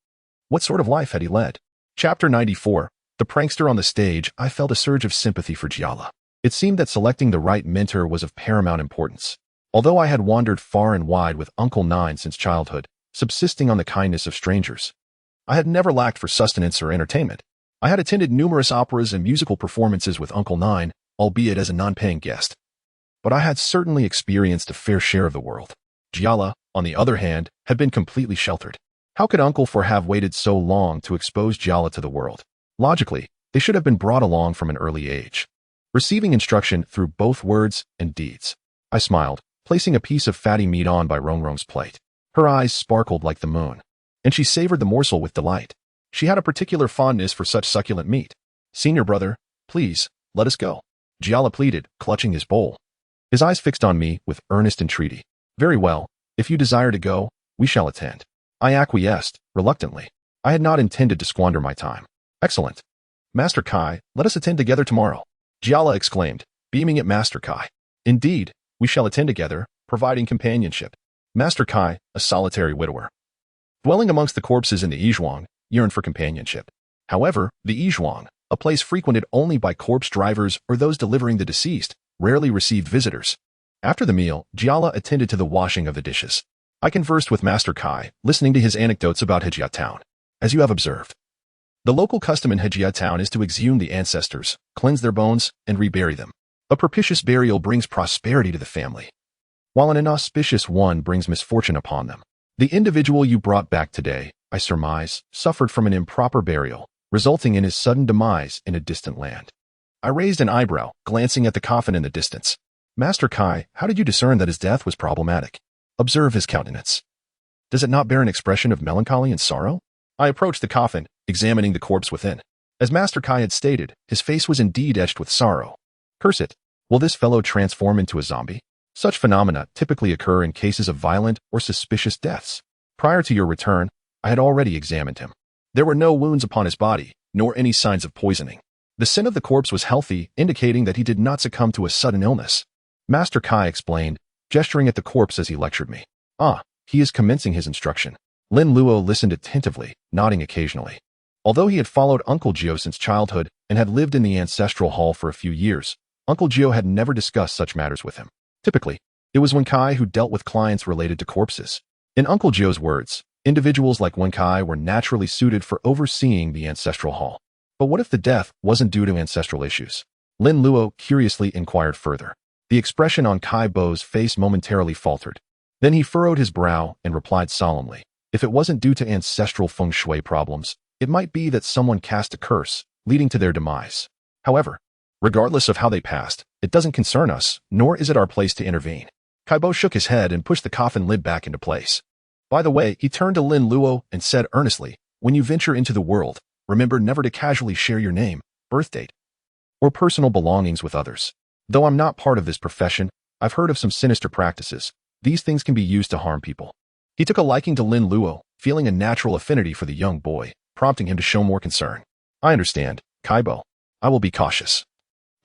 What sort of life had he led? Chapter 94. The prankster on the stage. I felt a surge of sympathy for Jiala. It seemed that selecting the right mentor was of paramount importance. Although I had wandered far and wide with Uncle Nine since childhood, subsisting on the kindness of strangers, I had never lacked for sustenance or entertainment. I had attended numerous operas and musical performances with Uncle Nine, albeit as a non-paying guest. But I had certainly experienced a fair share of the world. Jiala, on the other hand, had been completely sheltered. How could Uncle Four have waited so long to expose Jiala to the world? Logically, they should have been brought along from an early age, receiving instruction through both words and deeds. I smiled, placing a piece of fatty meat on Bai Rongrong's plate. Her eyes sparkled like the moon, and she savored the morsel with delight. She had a particular fondness for such succulent meat. Senior brother, please, let us go. Jiala pleaded, clutching his bowl. His eyes fixed on me with earnest entreaty. Very well, if you desire to go, we shall attend. I acquiesced, reluctantly. I had not intended to squander my time. Excellent. Master Kai, let us attend together tomorrow. Jiala exclaimed, beaming at Master Kai. Indeed, we shall attend together, providing companionship. Master Kai, a solitary widower, dwelling amongst the corpses in the Yizhuang, yearned for companionship. However, the Yizhuang, a place frequented only by corpse drivers or those delivering the deceased, rarely received visitors. After the meal, Jiala attended to the washing of the dishes. I conversed with Master Kai, listening to his anecdotes about Hejia Town. As you have observed, the local custom in Hejia Town is to exhume the ancestors, cleanse their bones, and rebury them. A propitious burial brings prosperity to the family, while an inauspicious one brings misfortune upon them. The individual you brought back today, I surmise, suffered from an improper burial, resulting in his sudden demise in a distant land. I raised an eyebrow, glancing at the coffin in the distance. Master Kai, how did you discern that his death was problematic? Observe his countenance. Does it not bear an expression of melancholy and sorrow? I approached the coffin, examining the corpse within. As Master Kai had stated, his face was indeed etched with sorrow. Curse it, will this fellow transform into a zombie? Such phenomena typically occur in cases of violent or suspicious deaths. Prior to your return, I had already examined him. There were no wounds upon his body, nor any signs of poisoning. The skin of the corpse was healthy, indicating that he did not succumb to a sudden illness. Master Kai explained, gesturing at the corpse as he lectured me. Ah, he is commencing his instruction. Lin Luo listened attentively, nodding occasionally. Although he had followed Uncle Jiu since childhood and had lived in the ancestral hall for a few years, Uncle Jiu had never discussed such matters with him. Typically, it was Wen Kai who dealt with clients related to corpses. In Uncle Jiu's words, individuals like Wen Kai were naturally suited for overseeing the ancestral hall. But what if the death wasn't due to ancestral issues? Lin Luo curiously inquired further. The expression on Kai Bo's face momentarily faltered. Then he furrowed his brow and replied solemnly. If it wasn't due to ancestral feng shui problems, it might be that someone cast a curse, leading to their demise. However, Regardless of how they passed, it doesn't concern us, nor is it our place to intervene. Kaibo shook his head and pushed the coffin lid back into place. By the way, he turned to Lin Luo and said earnestly, when you venture into the world, remember never to casually share your name, birth date, or personal belongings with others. Though I'm not part of this profession, I've heard of some sinister practices. These things can be used to harm people. He took a liking to Lin Luo, feeling a natural affinity for the young boy, prompting him to show more concern. I understand, Kaibo. I will be cautious.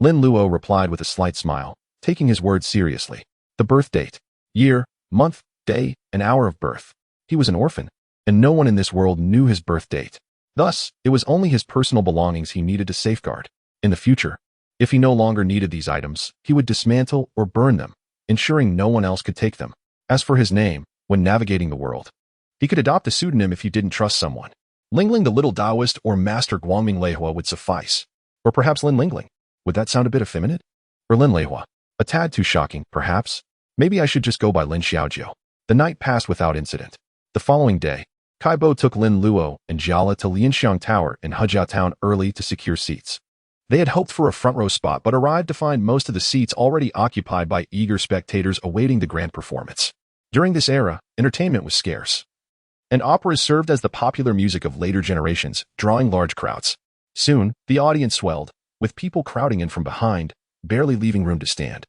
Lin Luo replied with a slight smile, taking his words seriously. The birth date, year, month, day, and hour of birth. He was an orphan, and no one in this world knew his birth date. Thus, it was only his personal belongings he needed to safeguard. In the future, if he no longer needed these items, he would dismantle or burn them, ensuring no one else could take them. As for his name, when navigating the world, he could adopt a pseudonym if he didn't trust someone. Lingling the Little Taoist or Master Guangming Leihua would suffice. Or perhaps Lin Lingling. Would that sound a bit effeminate? Or Lin Leihua. A tad too shocking, perhaps. Maybe I should just go by Lin Xiaojiu. The night passed without incident. The following day, Kaibo took Lin Luo and Jiala to Lianxiang Tower in Hejiao Town early to secure seats. They had hoped for a front row spot but arrived to find most of the seats already occupied by eager spectators awaiting the grand performance. During this era, entertainment was scarce, and operas served as the popular music of later generations, drawing large crowds. Soon, the audience swelled, with people crowding in from behind, barely leaving room to stand,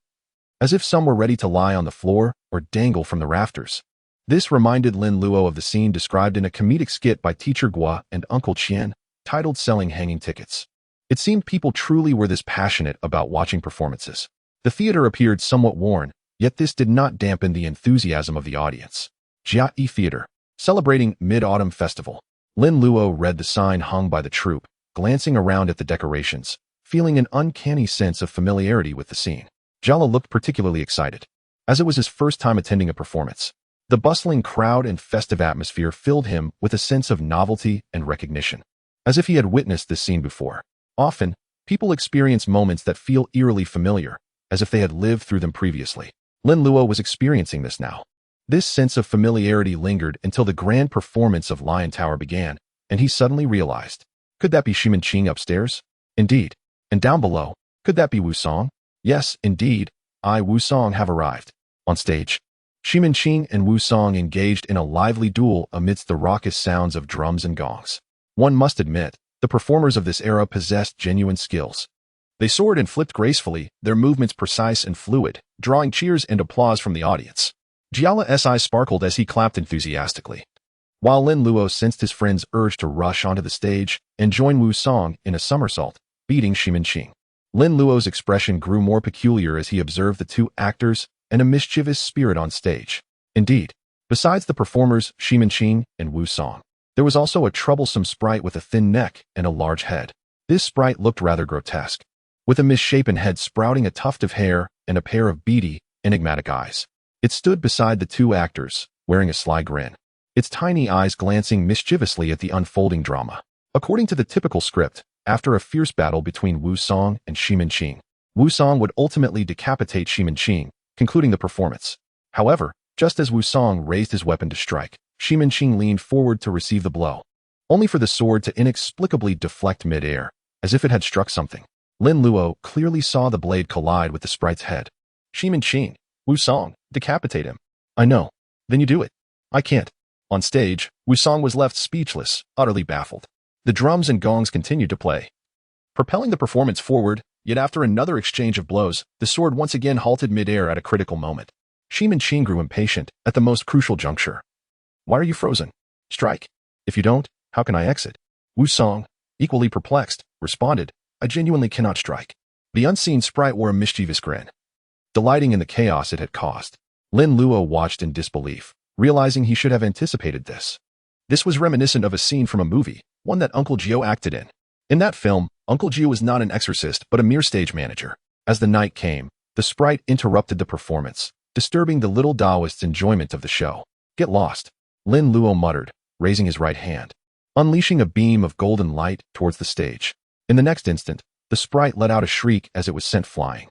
as if some were ready to lie on the floor or dangle from the rafters. This reminded Lin Luo of the scene described in a comedic skit by Teacher Gua and Uncle Qian, titled Selling Hanging Tickets. It seemed people truly were this passionate about watching performances. The theater appeared somewhat worn, yet this did not dampen the enthusiasm of the audience. Qian He Theater, celebrating Mid-Autumn Festival. Lin Luo read the sign hung by the troupe, glancing around at the decorations, feeling an uncanny sense of familiarity with the scene. Jiala looked particularly excited, as it was his first time attending a performance. The bustling crowd and festive atmosphere filled him with a sense of novelty and recognition, as if he had witnessed this scene before. Often, people experience moments that feel eerily familiar, as if they had lived through them previously. Lin Luo was experiencing this now. This sense of familiarity lingered until the grand performance of Lion Tower began, and he suddenly realized, could that be Shimenqing upstairs? Indeed. And down below, could that be Wusong? Yes, indeed, Wusong have arrived. On stage, Shimenqing and Wusong engaged in a lively duel amidst the raucous sounds of drums and gongs. One must admit, the performers of this era possessed genuine skills. They soared and flipped gracefully, their movements precise and fluid, drawing cheers and applause from the audience. Jiala's eyes sparkled as he clapped enthusiastically, while Lin Luo sensed his friend's urge to rush onto the stage and join Wusong in a somersault, beating Shimenqing. Lin Luo's expression grew more peculiar as he observed the two actors and a mischievous spirit on stage. Indeed, besides the performers Shimenqing and Wusong, there was also a troublesome sprite with a thin neck and a large head. This sprite looked rather grotesque, with a misshapen head sprouting a tuft of hair and a pair of beady, enigmatic eyes. It stood beside the two actors, wearing a sly grin, its tiny eyes glancing mischievously at the unfolding drama. According to the typical script, after a fierce battle between Wusong and Shimenqing, Wusong would ultimately decapitate Shimenqing, concluding the performance. However, just as Wusong raised his weapon to strike, Shimenqing leaned forward to receive the blow, only for the sword to inexplicably deflect mid-air, as if it had struck something. Lin Luo clearly saw the blade collide with the sprite's head. Shimenqing, Wusong, decapitate him. I know. Then you do it. I can't. On stage, Wusong was left speechless, utterly baffled. The drums and gongs continued to play, propelling the performance forward, yet after another exchange of blows, the sword once again halted mid-air at a critical moment. Shimenqing grew impatient at the most crucial juncture. Why are you frozen? Strike. If you don't, how can I exit? Wusong, equally perplexed, responded, I genuinely cannot strike. The unseen sprite wore a mischievous grin, delighting in the chaos it had caused. Lin Luo watched in disbelief, realizing he should have anticipated this. This was reminiscent of a scene from a movie, one that Uncle Jiu acted in. In that film, Uncle Jiu was not an exorcist but a mere stage manager. As the night came, the sprite interrupted the performance, disturbing the little Taoist's enjoyment of the show. Get lost, Lin Luo muttered, raising his right hand, unleashing a beam of golden light towards the stage. In the next instant, the sprite let out a shriek as it was sent flying.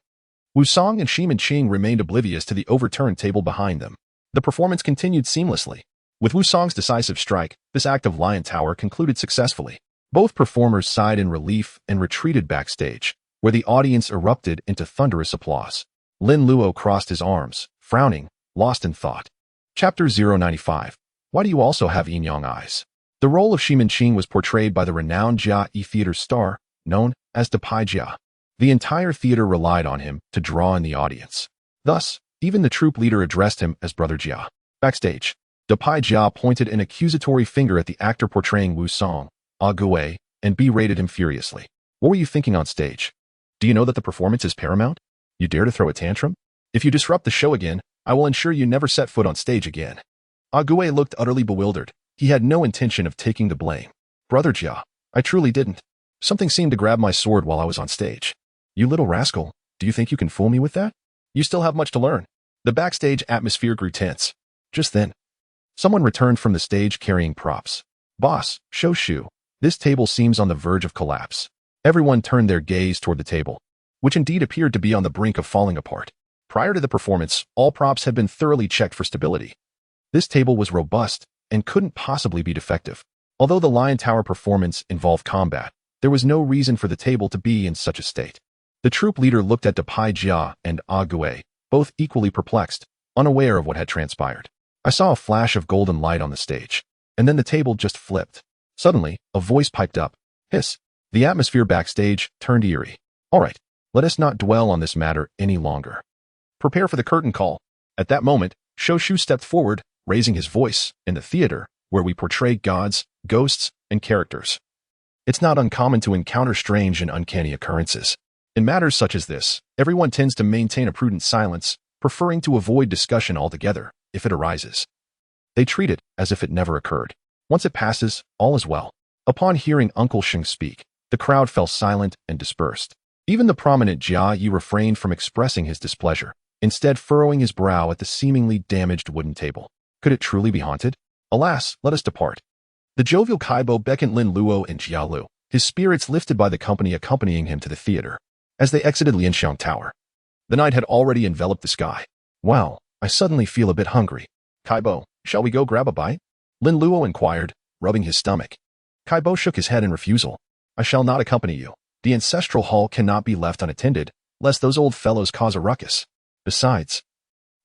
Wusong and Shimenqing remained oblivious to the overturned table behind them. The performance continued seamlessly. With Wusong's decisive strike, this act of Lion Tower concluded successfully. Both performers sighed in relief and retreated backstage, where the audience erupted into thunderous applause. Lin Luo crossed his arms, frowning, lost in thought. Chapter 095. Why do you also have yin-yang eyes? The role of Xi Minqing was portrayed by the renowned Qian He theater star, known as Pai Jia. The entire theater relied on him to draw in the audience. Thus, even the troupe leader addressed him as Brother Jia. Backstage, Pai Jia pointed an accusatory finger at the actor portraying Wu Song, Gui, and berated him furiously. What were you thinking on stage? Do you know that the performance is paramount? You dare to throw a tantrum? If you disrupt the show again, I will ensure you never set foot on stage again. Gui looked utterly bewildered. He had no intention of taking the blame. Brother Jia, I truly didn't. Something seemed to grab my sword while I was on stage. You little rascal, do you think you can fool me with that? You still have much to learn. The backstage atmosphere grew tense. Just then, someone returned from the stage carrying props. Boss, show Shu. This table seems on the verge of collapse. Everyone turned their gaze toward the table, which indeed appeared to be on the brink of falling apart. Prior to the performance, all props had been thoroughly checked for stability. This table was robust and couldn't possibly be defective. Although the Lion Tower performance involved combat, there was no reason for the table to be in such a state. The troupe leader looked at Pai Jia and Gui, both equally perplexed, unaware of what had transpired. I saw a flash of golden light on the stage, and then the table just flipped. Suddenly, a voice piped up. Hiss. The atmosphere backstage turned eerie. All right, let us not dwell on this matter any longer. Prepare for the curtain call. At that moment, Shoshu stepped forward, raising his voice in the theater, where we portray gods, ghosts, and characters. It's not uncommon to encounter strange and uncanny occurrences. In matters such as this, everyone tends to maintain a prudent silence, preferring to avoid discussion altogether, if it arises. They treat it as if it never occurred. Once it passes, all is well. Upon hearing Uncle Jiu speak, the crowd fell silent and dispersed. Even the prominent Jia Yi refrained from expressing his displeasure, instead furrowing his brow at the seemingly damaged wooden table. Could it truly be haunted? Alas, let us depart. The jovial Kaibo beckoned Lin Luo and Jia Lu, his spirits lifted by the company accompanying him to the theater. As they exited Lianxiang Tower, the night had already enveloped the sky. Wow, I suddenly feel a bit hungry. Kaibo, shall we go grab a bite? Lin Luo inquired, rubbing his stomach. Kaibo shook his head in refusal. I shall not accompany you. The ancestral hall cannot be left unattended, lest those old fellows cause a ruckus. Besides,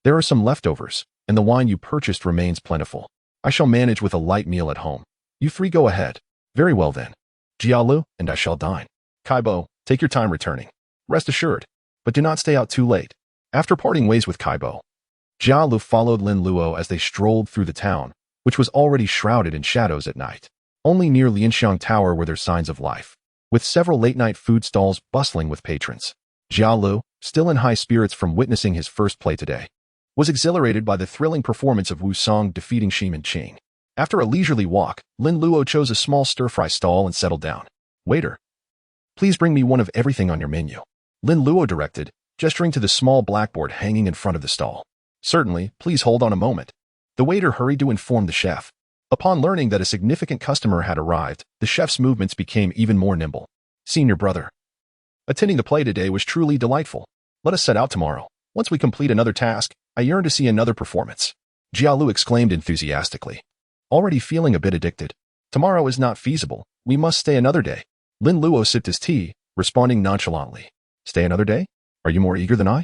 there are some leftovers, and the wine you purchased remains plentiful. I shall manage with a light meal at home. You three go ahead. Very well then. Jialu and I shall dine. Kaibo, take your time returning. Rest assured, but do not stay out too late. After parting ways with Kaibo, Jialu followed Lin Luo as they strolled through the town, which was already shrouded in shadows at night. Only near Lianxiang Tower were there signs of life, with several late-night food stalls bustling with patrons. Jialu, still in high spirits from witnessing his first play today, was exhilarated by the thrilling performance of Wu Song defeating Xi Minqing. After a leisurely walk, Lin Luo chose a small stir-fry stall and settled down. Waiter, please bring me one of everything on your menu. Lin Luo directed, gesturing to the small blackboard hanging in front of the stall. Certainly, please hold on a moment. The waiter hurried to inform the chef. Upon learning that a significant customer had arrived, the chef's movements became even more nimble. Senior brother, attending the play today was truly delightful. Let us set out tomorrow. Once we complete another task, I yearn to see another performance. Jialu exclaimed enthusiastically. Already feeling a bit addicted. Tomorrow is not feasible. We must stay another day. Lin Luo sipped his tea, responding nonchalantly. Stay another day? Are you more eager than I?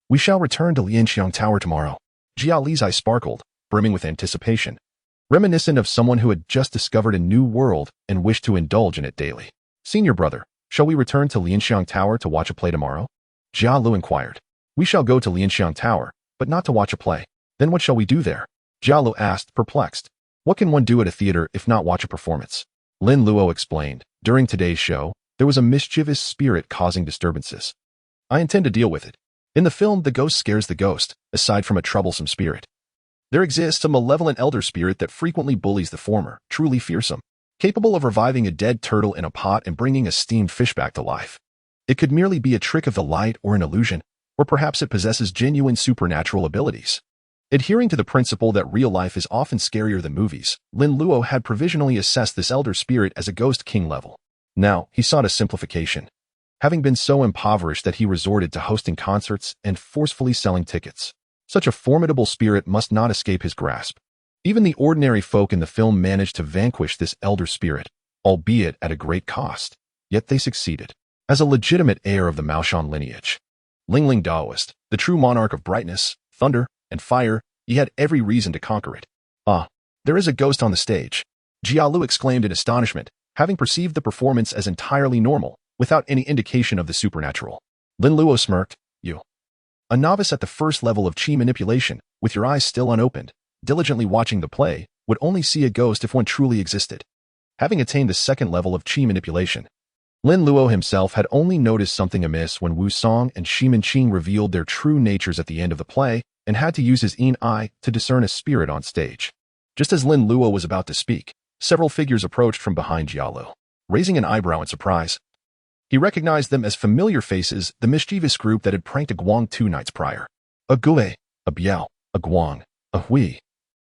We shall return to Lianxiang Tower tomorrow. Jia Li's eyes sparkled, brimming with anticipation, reminiscent of someone who had just discovered a new world and wished to indulge in it daily. Senior brother, shall we return to Lianxiang Tower to watch a play tomorrow? Jia Lu inquired. We shall go to Lianxiang Tower, but not to watch a play. Then what shall we do there? Jia Lu asked, perplexed. What can one do at a theater if not watch a performance? Lin Luo explained. During today's show, there was a mischievous spirit causing disturbances. I intend to deal with it. In the film, the ghost scares the ghost, aside from a troublesome spirit. There exists a malevolent elder spirit that frequently bullies the former, truly fearsome, capable of reviving a dead turtle in a pot and bringing a steamed fish back to life. It could merely be a trick of the light or an illusion, or perhaps it possesses genuine supernatural abilities. Adhering to the principle that real life is often scarier than movies, Lin Luo had provisionally assessed this elder spirit as a ghost king level. Now, he sought a simplification, having been so impoverished that he resorted to hosting concerts and forcefully selling tickets. Such a formidable spirit must not escape his grasp. Even the ordinary folk in the film managed to vanquish this elder spirit, albeit at a great cost. Yet they succeeded. as a legitimate heir of the Maoshan lineage. Ling Daoist, the true monarch of brightness, thunder, and fire, he had every reason to conquer it. Ah, there is a ghost on the stage, Jialu exclaimed in astonishment, having perceived the performance as entirely normal, without any indication of the supernatural. Lin Luo smirked, you. A novice at the first level of qi manipulation, with your eyes still unopened, diligently watching the play, would only see a ghost if one truly existed. Having attained the second level of qi manipulation, Lin Luo himself had only noticed something amiss when Wu Song and Shimin Qing revealed their true natures at the end of the play and had to use his yin eye to discern a spirit on stage. Just as Lin Luo was about to speak, several figures approached from behind Jialu, raising an eyebrow in surprise. He recognized them as familiar faces, the mischievous group that had pranked a Guang 2 nights prior. A Gue, a Biao, a Guang, a Hui,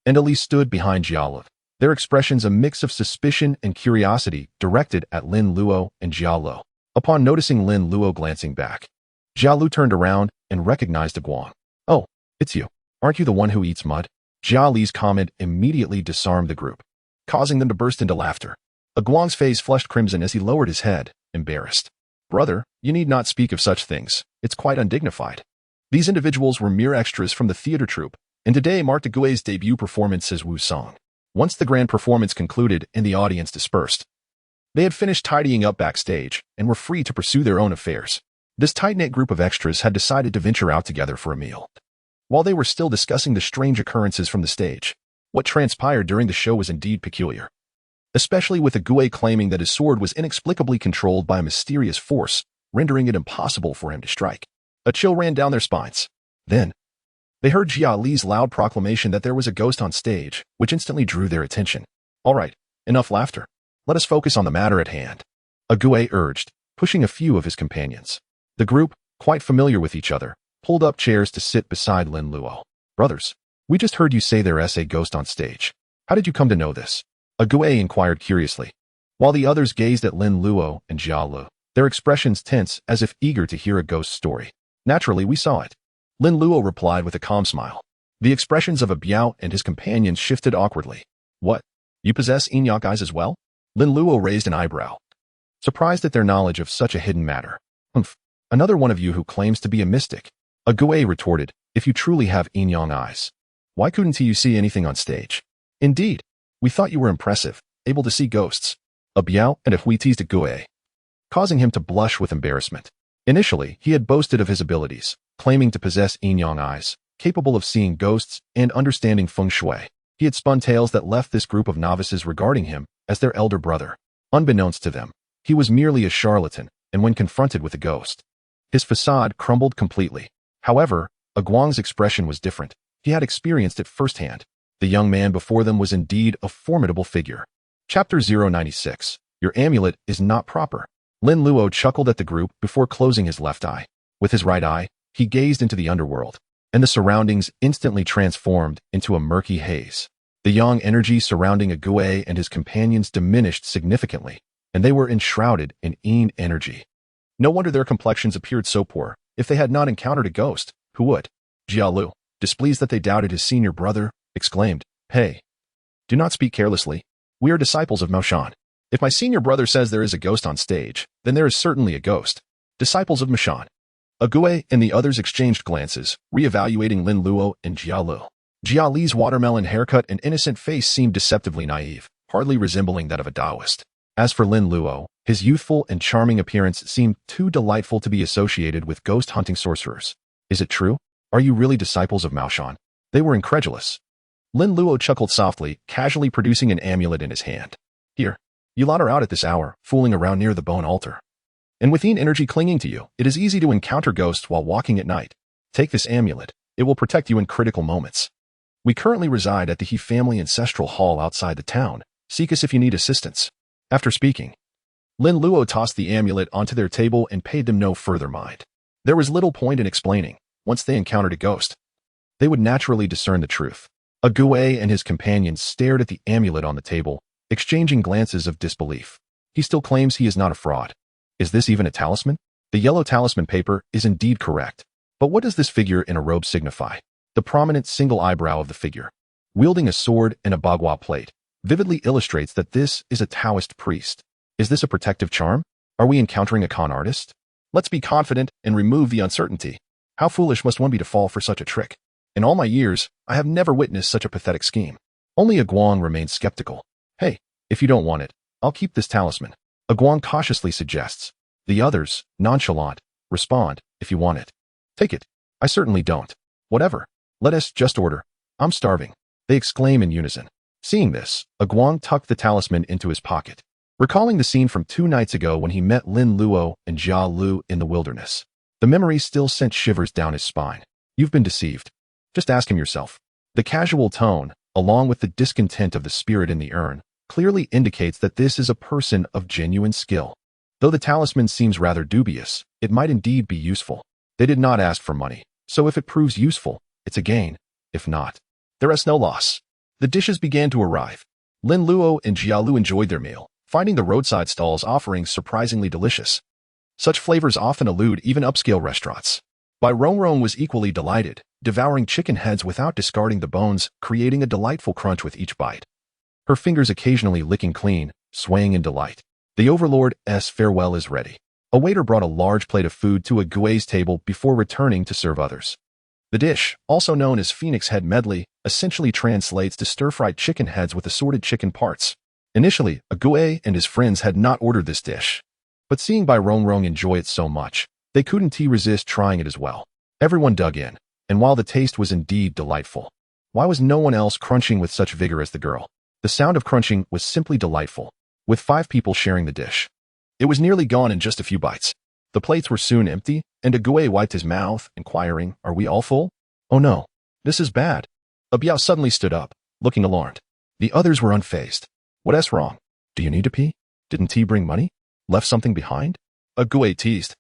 and Ali stood behind Jialu, their expressions a mix of suspicion and curiosity directed at Lin Luo and Jialu. Upon noticing Lin Luo glancing back, Jialu turned around and recognized a Guang. Oh, it's you. Aren't you the one who eats mud? Jia Li's comment immediately disarmed the group, causing them to burst into laughter. A Guang's face flushed crimson as he lowered his head, embarrassed. Brother, you need not speak of such things. It's quite undignified. These individuals were mere extras from the theater troupe, and today marked Gui's debut performance as Wu Song. Once the grand performance concluded and the audience dispersed, they had finished tidying up backstage and were free to pursue their own affairs. This tight-knit group of extras had decided to venture out together for a meal. While they were still discussing the strange occurrences from the stage, what transpired during the show was indeed peculiar, especially with a Gue claiming that his sword was inexplicably controlled by a mysterious force, rendering it impossible for him to strike. A chill ran down their spines. Then, they heard Jia Li's loud proclamation that there was a ghost on stage, which instantly drew their attention. All right, enough laughter. Let us focus on the matter at hand, a Gue urged, pushing a few of his companions. The group, quite familiar with each other, pulled up chairs to sit beside Lin Luo. Brothers, we just heard you say there's a ghost on stage. How did you come to know this? A Gue inquired curiously, while the others gazed at Lin Luo and Jialu, their expressions tense as if eager to hear a ghost story. Naturally, we saw it. Lin Luo replied with a calm smile. The expressions of a Biao and his companions shifted awkwardly. What? You possess Yin-Yang eyes as well? Lin Luo raised an eyebrow, surprised at their knowledge of such a hidden matter. Humph. Another one of you who claims to be a mystic. A Gue retorted, if you truly have Yin-Yang eyes, why couldn't you see anything on stage? Indeed, we thought you were impressive, able to see ghosts. A Biao and a Hui teased a Gue, causing him to blush with embarrassment. Initially, he had boasted of his abilities, claiming to possess Yin-Yang eyes, capable of seeing ghosts and understanding feng shui. He had spun tales that left this group of novices regarding him as their elder brother. Unbeknownst to them, he was merely a charlatan, and when confronted with a ghost, his facade crumbled completely. However, a Guang's expression was different. He had experienced it firsthand. The young man before them was indeed a formidable figure. Chapter 096. Your amulet is not proper. Lin Luo chuckled at the group before closing his left eye. With his right eye, he gazed into the underworld, and the surroundings instantly transformed into a murky haze. The yang energy surrounding a Gue and his companions diminished significantly, and they were enshrouded in yin energy. No wonder their complexions appeared so poor. If they had not encountered a ghost, who would? Jialu, displeased that they doubted his senior brother, exclaimed, Hey, do not speak carelessly. We are disciples of Maoshan. If my senior brother says there is a ghost on stage, then there is certainly a ghost. Disciples of Maoshan. A Gue and the others exchanged glances, re-evaluating Lin Luo and Jialu. Jia Li's watermelon haircut and innocent face seemed deceptively naive, hardly resembling that of a Taoist. As for Lin Luo, his youthful and charming appearance seemed too delightful to be associated with ghost-hunting sorcerers. Is it true? Are you really disciples of Maoshan? They were incredulous. Lin Luo chuckled softly, casually producing an amulet in his hand. Here, you lot are out at this hour, fooling around near the bone altar. And with yin energy clinging to you, it is easy to encounter ghosts while walking at night. Take this amulet. It will protect you in critical moments. We currently reside at the He family ancestral hall outside the town. Seek us if you need assistance. After speaking, Lin Luo tossed the amulet onto their table and paid them no further mind. There was little point in explaining. Once they encountered a ghost, they would naturally discern the truth. A Gue and his companions stared at the amulet on the table, exchanging glances of disbelief. He still claims he is not a fraud. Is this even a talisman? The yellow talisman paper is indeed correct. But what does this figure in a robe signify? The prominent single eyebrow of the figure, wielding a sword and a bagua plate, vividly illustrates that this is a Taoist priest. Is this a protective charm? Are we encountering a con artist? Let's be confident and remove the uncertainty. How foolish must one be to fall for such a trick? In all my years, I have never witnessed such a pathetic scheme. Only Guang remains skeptical. Hey, if you don't want it, I'll keep this talisman. Guang cautiously suggests. The others, nonchalant, respond, if you want it. Take it. I certainly don't. Whatever. Let us just order. I'm starving. They exclaim in unison. Seeing this, Guang tucked the talisman into his pocket, recalling the scene from 2 nights ago when he met Lin Luo and Jia Lu in the wilderness. The memory still sent shivers down his spine. You've been deceived. Just ask him yourself. The casual tone, along with the discontent of the spirit in the urn, clearly indicates that this is a person of genuine skill. Though the talisman seems rather dubious, it might indeed be useful. They did not ask for money, so if it proves useful, it's a gain. If not, there is no loss. The dishes began to arrive. Lin Luo and Jia Lu enjoyed their meal, finding the roadside stalls' offerings surprisingly delicious. Such flavors often elude even upscale restaurants. Bai Rongrong was equally delighted, devouring chicken heads without discarding the bones, creating a delightful crunch with each bite. Her fingers occasionally licking clean, swaying in delight. The overlord's farewell is ready. A waiter brought a large plate of food to Gui's table before returning to serve others. The dish, also known as Phoenix Head Medley, essentially translates to stir-fried chicken heads with assorted chicken parts. Initially, Gui and his friends had not ordered this dish, but seeing Bai Rongrong enjoy it so much, they couldn't resist trying it as well. Everyone dug in, and while the taste was indeed delightful, why was no one else crunching with such vigor as the girl? The sound of crunching was simply delightful, with 5 people sharing the dish. It was nearly gone in just a few bites. The plates were soon empty, and Gui wiped his mouth, inquiring, "Are we all full?" "Oh no, this is bad." Biao suddenly stood up, looking alarmed. The others were unfazed. "What's wrong? Do you need to pee? Didn't he bring money? Left something behind?" Gui teased,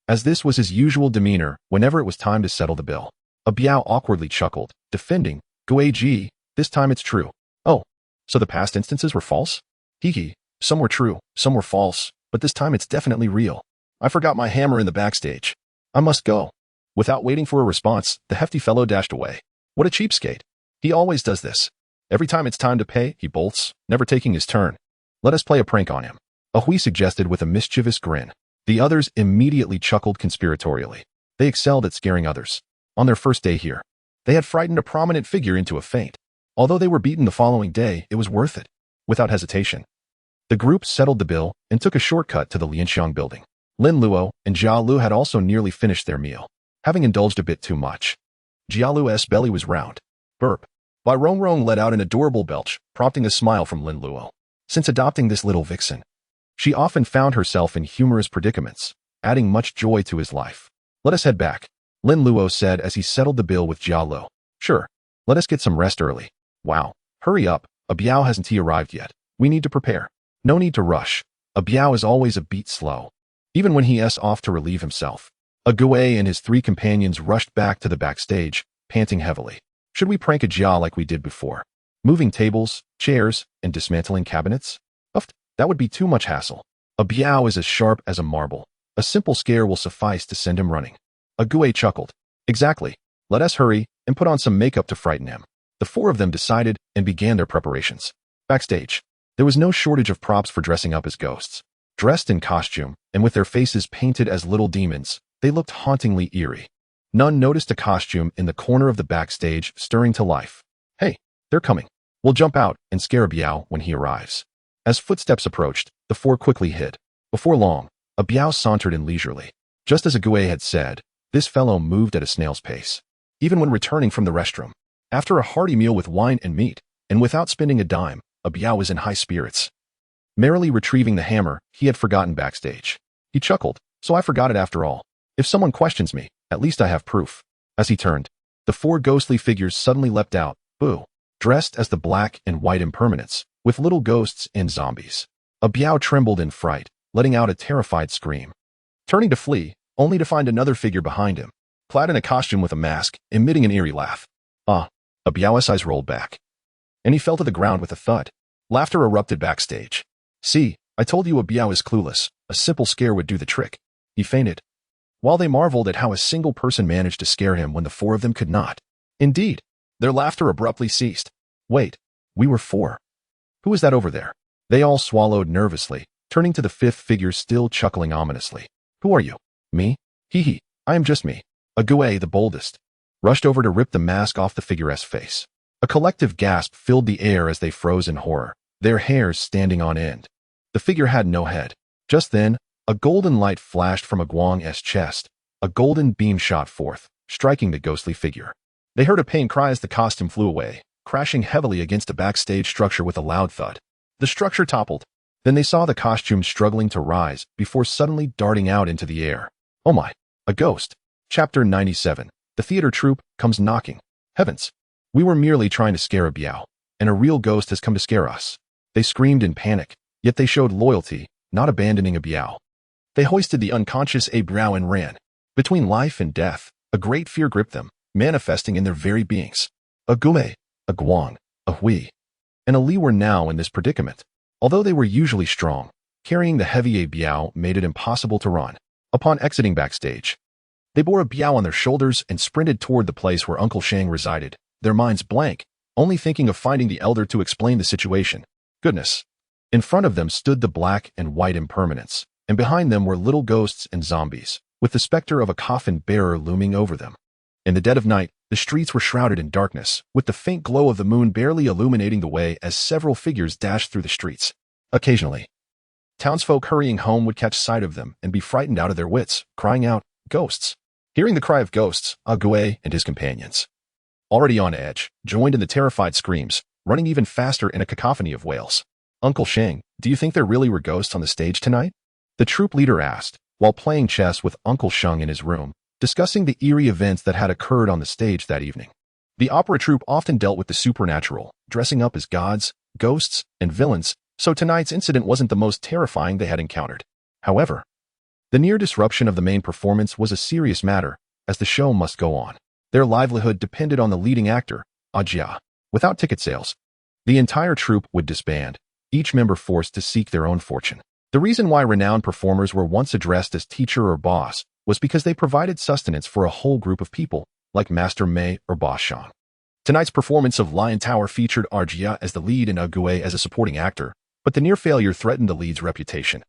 as this was his usual demeanor whenever it was time to settle the bill. Biao awkwardly chuckled, defending, "Gui, this time it's true." "Oh, so the past instances were false?" "Hee, some were true, some were false, but this time it's definitely real. I forgot my hammer in the backstage. I must go." Without waiting for a response, the hefty fellow dashed away. What a cheapskate. He always does this. Every time it's time to pay, he bolts, never taking his turn. Let us play a prank on him. Hui suggested with a mischievous grin. The others immediately chuckled conspiratorially. They excelled at scaring others. On their first day here, they had frightened a prominent figure into a faint. Although they were beaten the following day, it was worth it. Without hesitation, the group settled the bill and took a shortcut to the Lianxiang building. Lin Luo and Jia Lu had also nearly finished their meal, having indulged a bit too much. Jia Lu's belly was round. Burp. Bai Rongrong let out an adorable belch, prompting a smile from Lin Luo. Since adopting this little vixen, she often found herself in humorous predicaments, adding much joy to his life. "Let us head back," Lin Luo said as he settled the bill with Jia Lu. "Sure. Let us get some rest early." "Wow. Hurry up. Biao hasn't arrived yet. We need to prepare." "No need to rush. Biao is always a beat slow." Even when he's off to relieve himself, Gui and his 3 companions rushed back to the backstage, panting heavily. Should we prank a Jia like we did before? Moving tables, chairs, and dismantling cabinets? That would be too much hassle. Biao is as sharp as a marble. A simple scare will suffice to send him running. Gui chuckled. Exactly. Let us hurry and put on some makeup to frighten him. The 4 of them decided and began their preparations. Backstage, there was no shortage of props for dressing up as ghosts. Dressed in costume, and with their faces painted as little demons, they looked hauntingly eerie. None noticed a costume in the corner of the backstage stirring to life. "Hey, they're coming. We'll jump out and scare Biao when he arrives." As footsteps approached, the 4 quickly hid. Before long, Biao sauntered in leisurely. Just as Gui had said, this fellow moved at a snail's pace. Even when returning from the restroom, after a hearty meal with wine and meat, and without spending a dime, Biao was in high spirits. Merrily retrieving the hammer he had forgotten backstage. He chuckled, "So I forgot it after all. If someone questions me, at least I have proof." As he turned, the 4 ghostly figures suddenly leapt out, boo, dressed as the black and white impermanents, with little ghosts and zombies. Biao trembled in fright, letting out a terrified scream. Turning to flee, only to find another figure behind him, clad in a costume with a mask, emitting an eerie laugh. Biao's eyes rolled back, and he fell to the ground with a thud. Laughter erupted backstage. "See, I told you Biao is clueless. A simple scare would do the trick." He fainted. While they marveled at how a single person managed to scare him when the 4 of them could not. Indeed, their laughter abruptly ceased. "Wait, we were 4. Who is that over there?" They all swallowed nervously, turning to the fifth figure still chuckling ominously. Who are you? Me? He. I am just me. Ikkyu, the boldest, rushed over to rip the mask off the figure's face. A collective gasp filled the air as they froze in horror, their hairs standing on end. The figure had no head. Just then, a golden light flashed from Ikkyu's chest. A golden beam shot forth, striking the ghostly figure. They heard a pain cry as the costume flew away, crashing heavily against a backstage structure with a loud thud. The structure toppled. Then they saw the costume struggling to rise before suddenly darting out into the air. Oh my, a ghost. Chapter 97. The theater troupe comes knocking. Heavens. We were merely trying to scare a Biao, and a real ghost has come to scare us. They screamed in panic, yet they showed loyalty, not abandoning a Biao. They hoisted the unconscious Biao and ran. Between life and death, a great fear gripped them, manifesting in their very beings. A Gule, a Guang, a Hui, and a Li were now in this predicament. Although they were usually strong, carrying the heavy Biao made it impossible to run. Upon exiting backstage, they bore a Biao on their shoulders and sprinted toward the place where Uncle Shang resided, their minds blank, only thinking of finding the elder to explain the situation. Goodness. In front of them stood the black and white impermanents, and behind them were little ghosts and zombies, with the specter of a coffin bearer looming over them. In the dead of night, the streets were shrouded in darkness, with the faint glow of the moon barely illuminating the way as several figures dashed through the streets. Occasionally, townsfolk hurrying home would catch sight of them and be frightened out of their wits, crying out, "Ghosts!" Hearing the cry of ghosts, Ikkyu and his companions, already on edge, joined in the terrified screams, running even faster in a cacophony of wails. Uncle Shang, do you think there really were ghosts on the stage tonight? The troop leader asked, while playing chess with Uncle Shang in his room, discussing the eerie events that had occurred on the stage that evening. The opera troupe often dealt with the supernatural, dressing up as gods, ghosts, and villains, so tonight's incident wasn't the most terrifying they had encountered. However, the near disruption of the main performance was a serious matter, as the show must go on. Their livelihood depended on the leading actor, Jia. Without ticket sales, the entire troupe would disband, each member forced to seek their own fortune. The reason why renowned performers were once addressed as teacher or boss was because they provided sustenance for a whole group of people, like Master Mei or Boss Shang. Tonight's performance of Lion Tower featured Jia as the lead and Ikkyu as a supporting actor, but the near failure threatened the lead's reputation,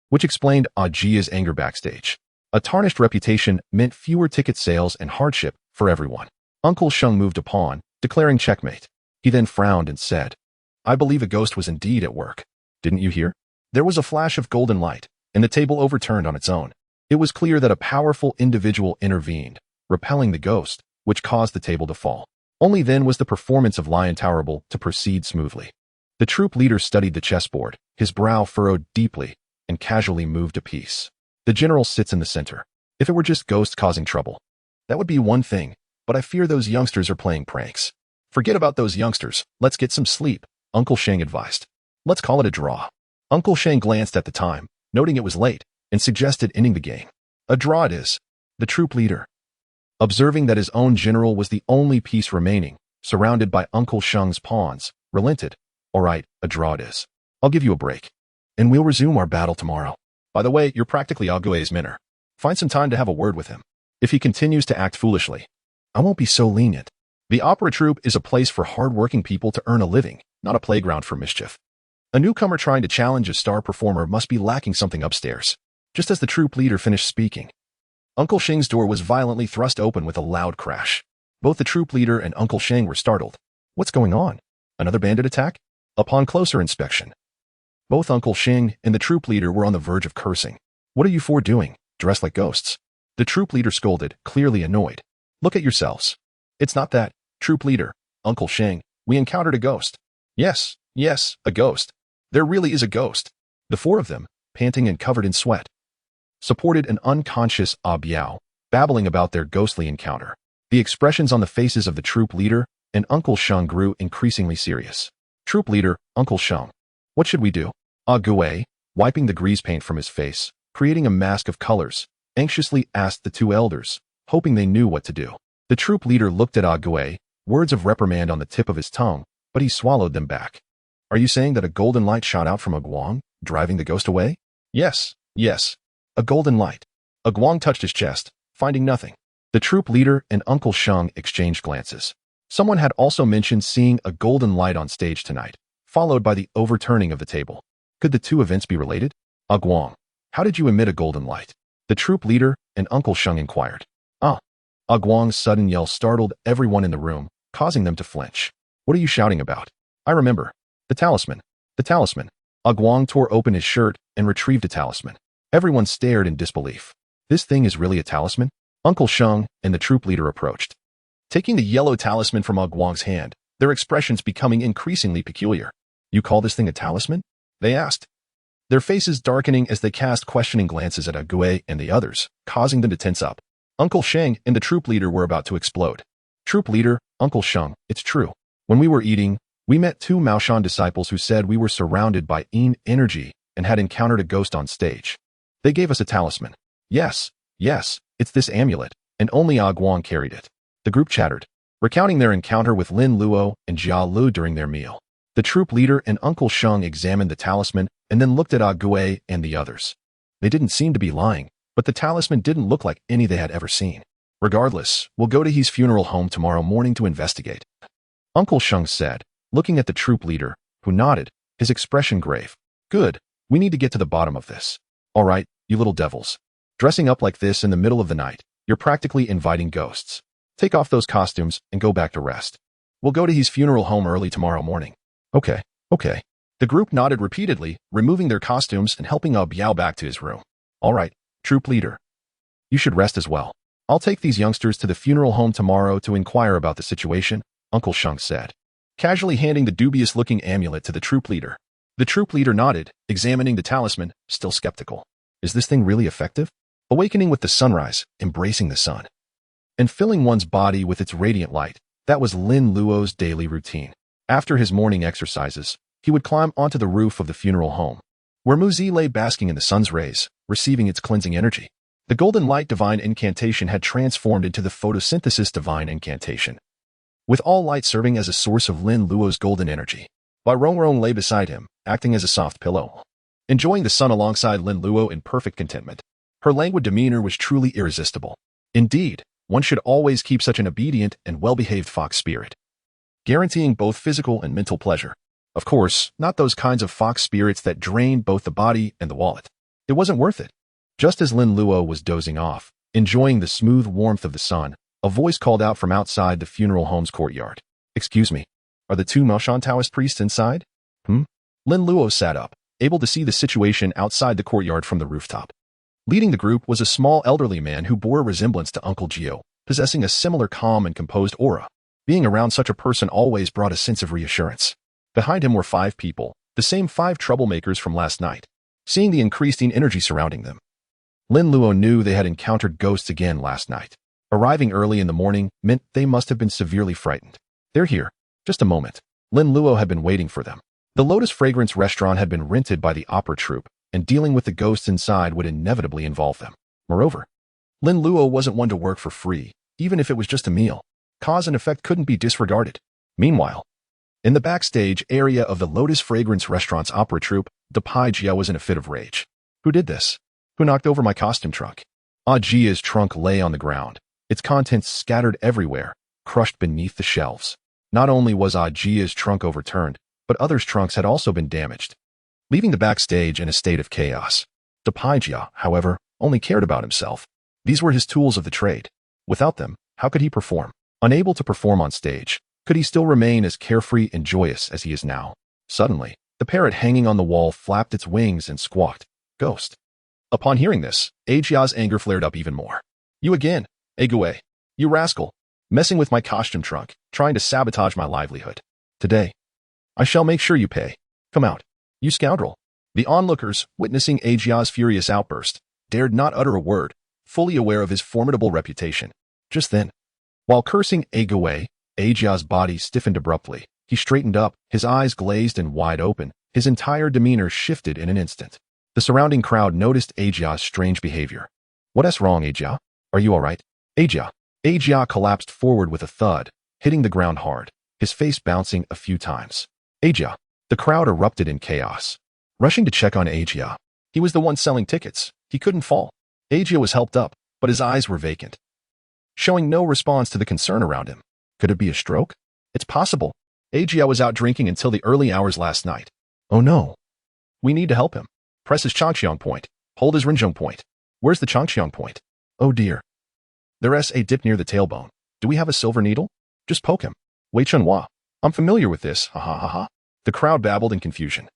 which explained Jia's anger backstage. A tarnished reputation meant fewer ticket sales and hardship for everyone. Uncle Shang moved a pawn, declaring checkmate. He then frowned and said, "I believe a ghost was indeed at work. Didn't you hear?" There was a flash of golden light, and the table overturned on its own. It was clear that a powerful individual intervened, repelling the ghost, which caused the table to fall. Only then was the performance of Lion Towerable to proceed smoothly. The troop leader studied the chessboard, his brow furrowed deeply, and casually moved a piece. The general sits in the center. If it were just ghosts causing trouble, that would be one thing, but I fear those youngsters are playing pranks. Forget about those youngsters, let's get some sleep, Uncle Shang advised. Let's call it a draw. Uncle Shang glanced at the time, noting it was late, and suggested ending the game. A draw it is. The troop leader, observing that his own general was the only piece remaining, surrounded by Uncle Shang's pawns, relented. All right, a draw it is. I'll give you a break, and we'll resume our battle tomorrow. By the way, you're practically Ikkyu's mentor. Find some time to have a word with him. If he continues to act foolishly, I won't be so lenient. The opera troupe is a place for hard-working people to earn a living, not a playground for mischief. A newcomer trying to challenge a star performer must be lacking something upstairs. Just as the troop leader finished speaking, Uncle Shang's door was violently thrust open with a loud crash. Both the troop leader and Uncle Shang were startled. What's going on? Another bandit attack? Upon closer inspection, both Uncle Shang and the troop leader were on the verge of cursing. What are you four doing, dressed like ghosts? The troop leader scolded, clearly annoyed. Look at yourselves. It's not that, troop leader, Uncle Shang, we encountered a ghost. Yes, a ghost. There really is a ghost. The four of them, panting and covered in sweat, supported an unconscious Biao, babbling about their ghostly encounter. The expressions on the faces of the troop leader and Uncle Shang grew increasingly serious. Troop leader, Uncle Shang, what should we do? Ikkyu, wiping the grease paint from his face, creating a mask of colors, anxiously asked the two elders, hoping they knew what to do. The troop leader looked at Ikkyu, words of reprimand on the tip of his tongue, but he swallowed them back. Are you saying that a golden light shot out from Ikkyu, driving the ghost away? Yes, a golden light. Ikkyu touched his chest, finding nothing. The troop leader and Uncle Shang exchanged glances. Someone had also mentioned seeing a golden light on stage tonight, followed by the overturning of the table. Could the two events be related? Guang, how did you emit a golden light? The troop leader and Uncle Sheng inquired. Ah. Guang's sudden yell startled everyone in the room, causing them to flinch. What are you shouting about? I remember. The talisman. The talisman. Guang tore open his shirt and retrieved a talisman. Everyone stared in disbelief. This thing is really a talisman? Uncle Sheng and the troop leader approached. Taking the yellow talisman from Guang's hand, their expressions becoming increasingly peculiar. You call this thing a talisman? They asked. Their faces darkening as they cast questioning glances at Ikkyu and the others, causing them to tense up. Uncle Sheng and the troop leader were about to explode. Troop leader, Uncle Sheng, it's true. When we were eating, we met two Maoshan disciples who said we were surrounded by yin energy and had encountered a ghost on stage. They gave us a talisman. Yes, it's this amulet, and only Guang carried it. The group chattered, recounting their encounter with Lin Luo and Jia Lu during their meal. The troop leader and Uncle Sheng examined the talisman and then looked at Ikkyu and the others. They didn't seem to be lying, but the talisman didn't look like any they had ever seen. Regardless, we'll go to his funeral home tomorrow morning to investigate. Uncle Sheng said, looking at the troop leader, who nodded, his expression grave. Good, we need to get to the bottom of this. All right, you little devils. Dressing up like this in the middle of the night, you're practically inviting ghosts. Take off those costumes and go back to rest. We'll go to his funeral home early tomorrow morning. Okay. The group nodded repeatedly, removing their costumes and helping Biao back to his room. All right, troop leader. You should rest as well. I'll take these youngsters to the funeral home tomorrow to inquire about the situation, Uncle Sheng said, casually handing the dubious-looking amulet to the troop leader. The troop leader nodded, examining the talisman, still skeptical. Is this thing really effective? Awakening with the sunrise, embracing the sun, and filling one's body with its radiant light, that was Lin Luo's daily routine. After his morning exercises, he would climb onto the roof of the funeral home, where Muzi lay basking in the sun's rays, receiving its cleansing energy. The golden light divine incantation had transformed into the photosynthesis divine incantation, with all light serving as a source of Lin Luo's golden energy. Bai Rongrong lay beside him, acting as a soft pillow, enjoying the sun alongside Lin Luo in perfect contentment. Her languid demeanor was truly irresistible. Indeed, one should always keep such an obedient and well-behaved fox spirit, guaranteeing both physical and mental pleasure. Of course, not those kinds of fox spirits that drain both the body and the wallet. It wasn't worth it. Just as Lin Luo was dozing off, enjoying the smooth warmth of the sun, a voice called out from outside the funeral home's courtyard. Excuse me, are the two Maoshan Taoist priests inside? Lin Luo sat up, able to see the situation outside the courtyard from the rooftop. Leading the group was a small elderly man who bore a resemblance to Uncle Jiu, possessing a similar calm and composed aura. Being around such a person always brought a sense of reassurance. Behind him were 5 people, the same 5 troublemakers from last night. Seeing the increasing energy surrounding them, Lin Luo knew they had encountered ghosts again last night. Arriving early in the morning meant they must have been severely frightened. They're here. Just a moment. Lin Luo had been waiting for them. The Lotus Fragrance restaurant had been rented by the opera troupe, and dealing with the ghosts inside would inevitably involve them. Moreover, Lin Luo wasn't one to work for free, even if it was just a meal. Cause and effect couldn't be disregarded. Meanwhile, in the backstage area of the Lotus Fragrance restaurant's opera troupe, Pai Jia was in a fit of rage. Who did this? Who knocked over my costume trunk? Jia's trunk lay on the ground, its contents scattered everywhere, crushed beneath the shelves. Not only was Jia's trunk overturned, but others' trunks had also been damaged, leaving the backstage in a state of chaos. Pai Jia, however, only cared about himself. These were his tools of the trade. Without them, how could he perform? Unable to perform on stage, could he still remain as carefree and joyous as he is now? Suddenly, the parrot hanging on the wall flapped its wings and squawked, "Ghost." Upon hearing this, Jia's anger flared up even more. You again, Ikkyu, you rascal, messing with my costume trunk, trying to sabotage my livelihood. Today, I shall make sure you pay. Come out, you scoundrel. The onlookers, witnessing Jia's furious outburst, dared not utter a word, fully aware of his formidable reputation. Just then, while cursing Ikkyu, Jia's body stiffened abruptly. He straightened up, his eyes glazed and wide open. His entire demeanor shifted in an instant. The surrounding crowd noticed Jia's strange behavior. What's wrong, Jia? Are you all right? Jia collapsed forward with a thud, hitting the ground hard, his face bouncing a few times. Jia. The crowd erupted in chaos, rushing to check on Jia. He was the one selling tickets. He couldn't fall. Jia was helped up, but his eyes were vacant, showing no response to the concern around him. Could it be a stroke? It's possible. Jia was out drinking until the early hours last night. Oh no. We need to help him. Press his Tongtian point. Hold his Renjong point. Where's the Tongtian point? Oh dear. There's a dip near the tailbone. Do we have a silver needle? Just poke him. Wei Chunhua. I'm familiar with this, ha ha ha ha. The crowd babbled in confusion.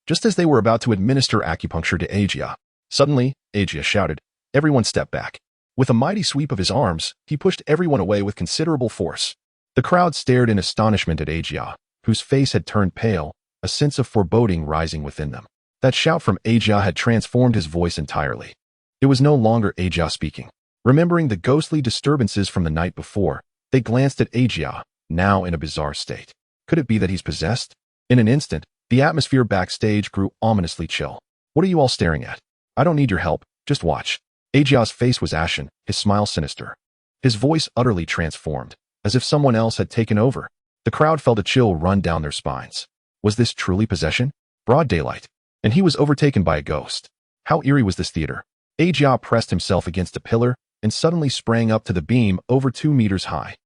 Just as they were about to administer acupuncture to Ikkyu, suddenly, Ikkyu shouted, "Everyone step back." With a mighty sweep of his arms, he pushed everyone away with considerable force. The crowd stared in astonishment at Ikkyu, whose face had turned pale, a sense of foreboding rising within them. That shout from Ikkyu had transformed his voice entirely. It was no longer Ikkyu speaking. Remembering the ghostly disturbances from the night before, they glanced at Ikkyu, now in a bizarre state. Could it be that he's possessed? In an instant, the atmosphere backstage grew ominously chill. What are you all staring at? I don't need your help, just watch. Ikkyu's face was ashen, his smile sinister. His voice utterly transformed, as if someone else had taken over. The crowd felt a chill run down their spines. Was this truly possession? Broad daylight. And he was overtaken by a ghost. How eerie was this theater? Ikkyu pressed himself against a pillar and suddenly sprang up to the beam over 2 meters high.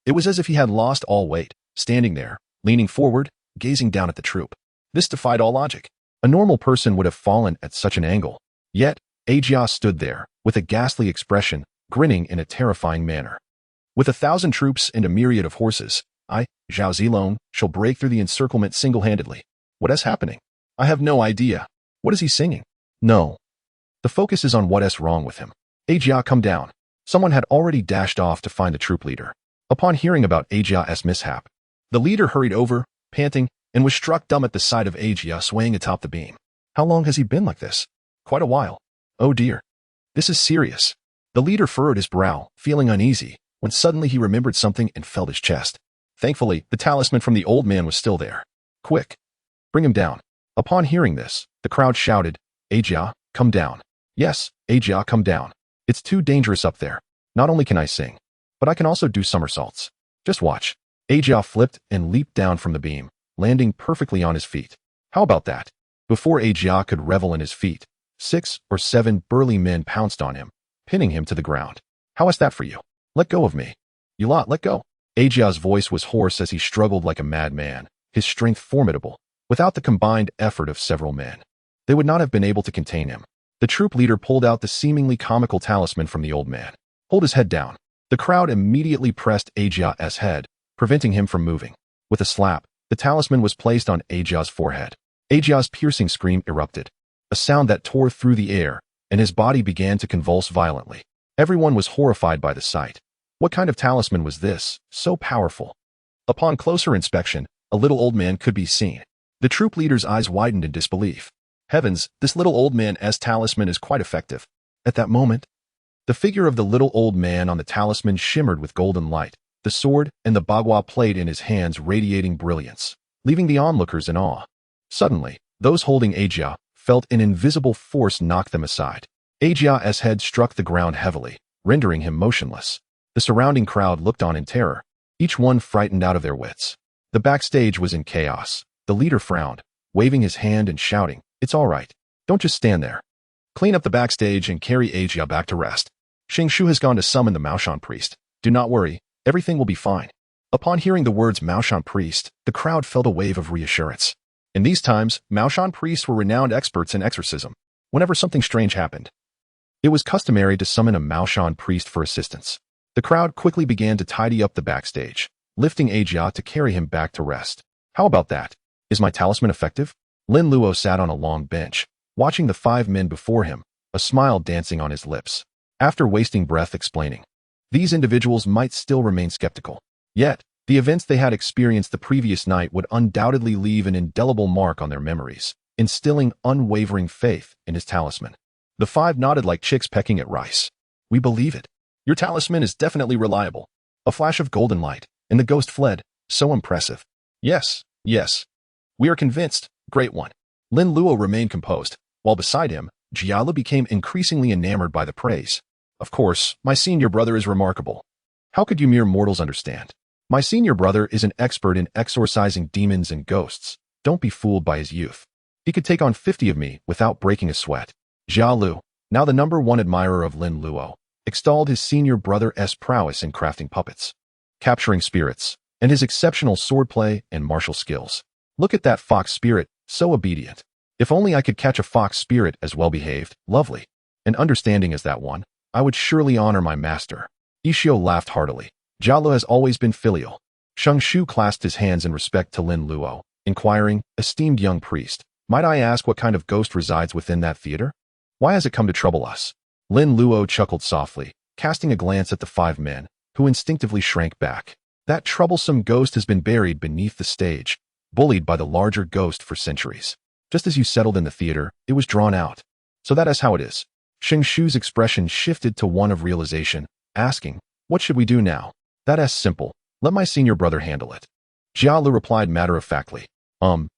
It was as if he had lost all weight, standing there, leaning forward, gazing down at the troupe. This defied all logic. A normal person would have fallen at such an angle. Yet, Ikkyu stood there, with a ghastly expression, grinning in a terrifying manner. With 1,000 troops and a myriad of horses, I, Zhao Zilong, shall break through the encirclement single-handedly. What is happening? I have no idea. What is he singing? No. The focus is on what is wrong with him. Ikkyu, come down. Someone had already dashed off to find the troop leader. Upon hearing about Ikkyu's mishap, the leader hurried over, panting, and was struck dumb at the sight of Ikkyu swaying atop the beam. How long has he been like this? Quite a while. Oh dear. This is serious. The leader furrowed his brow, feeling uneasy, when suddenly he remembered something and felt his chest. Thankfully, the talisman from the old man was still there. Quick. Bring him down. Upon hearing this, the crowd shouted, Ikkyu, come down. Yes, Ikkyu, come down. It's too dangerous up there. Not only can I sing, but I can also do somersaults. Just watch. Ikkyu flipped and leaped down from the beam, landing perfectly on his feet. How about that? Before Ikkyu could revel in his feat, 6 or 7 burly men pounced on him, pinning him to the ground. How is that for you? Let go of me. You lot, let go. Ikkyu's voice was hoarse as he struggled like a madman, his strength formidable. Without the combined effort of several men, they would not have been able to contain him. The troop leader pulled out the seemingly comical talisman from the old man. Hold his head down. The crowd immediately pressed Ikkyu's head, preventing him from moving. With a slap, the talisman was placed on Ikkyu's forehead. Ikkyu's piercing scream erupted, a sound that tore through the air, and his body began to convulse violently. Everyone was horrified by the sight. What kind of talisman was this, so powerful? Upon closer inspection, a little old man could be seen. The troop leader's eyes widened in disbelief. Heavens, this little old man's talisman is quite effective. At that moment, the figure of the little old man on the talisman shimmered with golden light, the sword and the bagua plate in his hands radiating brilliance, leaving the onlookers in awe. Suddenly, those holding Ikkyu felt an invisible force knock them aside. Ikkyu's head struck the ground heavily, rendering him motionless. The surrounding crowd looked on in terror, each one frightened out of their wits. The backstage was in chaos. The leader frowned, waving his hand and shouting, It's all right. Don't just stand there. Clean up the backstage and carry Ikkyu back to rest. Xing Shu has gone to summon the Maoshan priest. Do not worry, everything will be fine. Upon hearing the words Maoshan priest, the crowd felt a wave of reassurance. In these times, Maoshan priests were renowned experts in exorcism. Whenever something strange happened, it was customary to summon a Maoshan priest for assistance. The crowd quickly began to tidy up the backstage, lifting Ikkyu to carry him back to rest. How about that? Is my talisman effective? Lin Luo sat on a long bench, watching the 5 men before him, a smile dancing on his lips. After wasting breath explaining, these individuals might still remain skeptical. Yet, the events they had experienced the previous night would undoubtedly leave an indelible mark on their memories, instilling unwavering faith in his talisman. The 5 nodded like chicks pecking at rice. We believe it. Your talisman is definitely reliable. A flash of golden light, and the ghost fled. So impressive. Yes, yes. We are convinced, Great One. Lin Luo remained composed, while beside him, Jialu became increasingly enamored by the praise. Of course, my senior brother is remarkable. How could you mere mortals understand? My senior brother is an expert in exorcising demons and ghosts. Don't be fooled by his youth. He could take on 50 of me without breaking a sweat. Jialu, now the #1 admirer of Lin Luo, extolled his senior brother's prowess in crafting puppets, capturing spirits, and his exceptional swordplay and martial skills. Look at that fox spirit, so obedient. If only I could catch a fox spirit as well-behaved, lovely, and understanding as that one, I would surely honor my master. Ikkyu laughed heartily. Jiao has always been filial. Sheng Shu clasped his hands in respect to Lin Luo, inquiring, esteemed young priest, might I ask what kind of ghost resides within that theater? Why has it come to trouble us? Lin Luo chuckled softly, casting a glance at the 5 men, who instinctively shrank back. That troublesome ghost has been buried beneath the stage, bullied by the larger ghost for centuries. Just as you settled in the theater, it was drawn out. So that is how it is. Sheng Shu's expression shifted to one of realization, asking, what should we do now? That is simple. Let my senior brother handle it. Jiao replied matter-of-factly.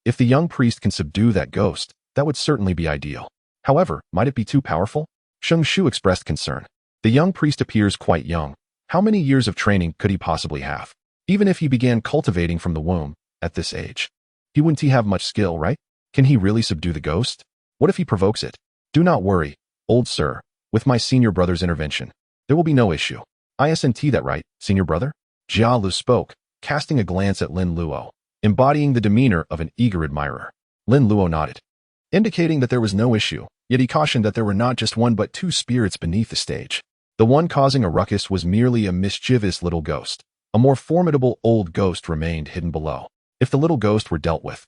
If the young priest can subdue that ghost, that would certainly be ideal. However, might it be too powerful? Sheng Shu expressed concern. The young priest appears quite young. How many years of training could he possibly have? Even if he began cultivating from the womb, at this age, wouldn't he have much skill, right? Can he really subdue the ghost? What if he provokes it? Do not worry, old sir. With my senior brother's intervention, there will be no issue. Isn't that right, senior brother? Jiao spoke, casting a glance at Lin Luo, embodying the demeanor of an eager admirer. Lin Luo nodded, indicating that there was no issue, yet he cautioned that there were not just one but 2 spirits beneath the stage. The one causing a ruckus was merely a mischievous little ghost. A more formidable old ghost remained hidden below. If the little ghost were dealt with,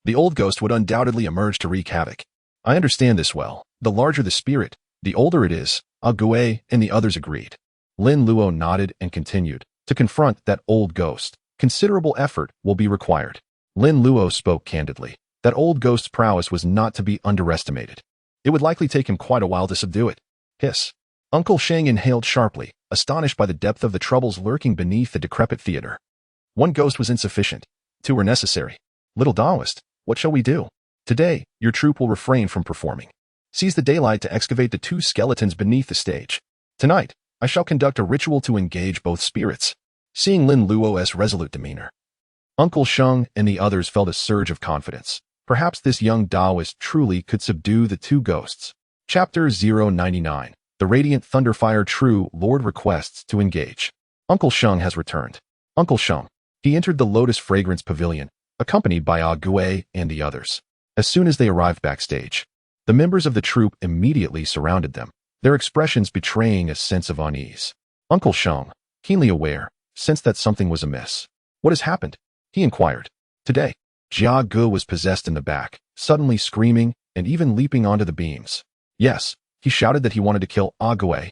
the old ghost would undoubtedly emerge to wreak havoc. I understand this well. The larger the spirit, the older it is, Gui and the others agreed. Lin Luo nodded and continued. To confront that old ghost, considerable effort will be required. Lin Luo spoke candidly. That old ghost's prowess was not to be underestimated. It would likely take him quite a while to subdue it. Hiss. Uncle Sheng inhaled sharply, astonished by the depth of the troubles lurking beneath the decrepit theater. 1 ghost was insufficient. 2 were necessary. Little Taoist, what shall we do? Today, your troop will refrain from performing. Seize the daylight to excavate the 2 skeletons beneath the stage. Tonight, I shall conduct a ritual to engage both spirits. Seeing Lin Luo's resolute demeanor, Uncle Sheng and the others felt a surge of confidence. Perhaps this young Taoist truly could subdue the 2 ghosts. Chapter 099. The Radiant Thunderfire True Lord requests to engage. Uncle Sheng has returned. Uncle Sheng. He entered the Lotus Fragrance Pavilion, accompanied by Gui and the others. As soon as they arrived backstage, the members of the troupe immediately surrounded them, their expressions betraying a sense of unease. Uncle Sheng, keenly aware, sensed that something was amiss. What has happened? He inquired. Today, Jia Gu was possessed in the back, suddenly screaming and even leaping onto the beams. Yes, he shouted that he wanted to kill Gui.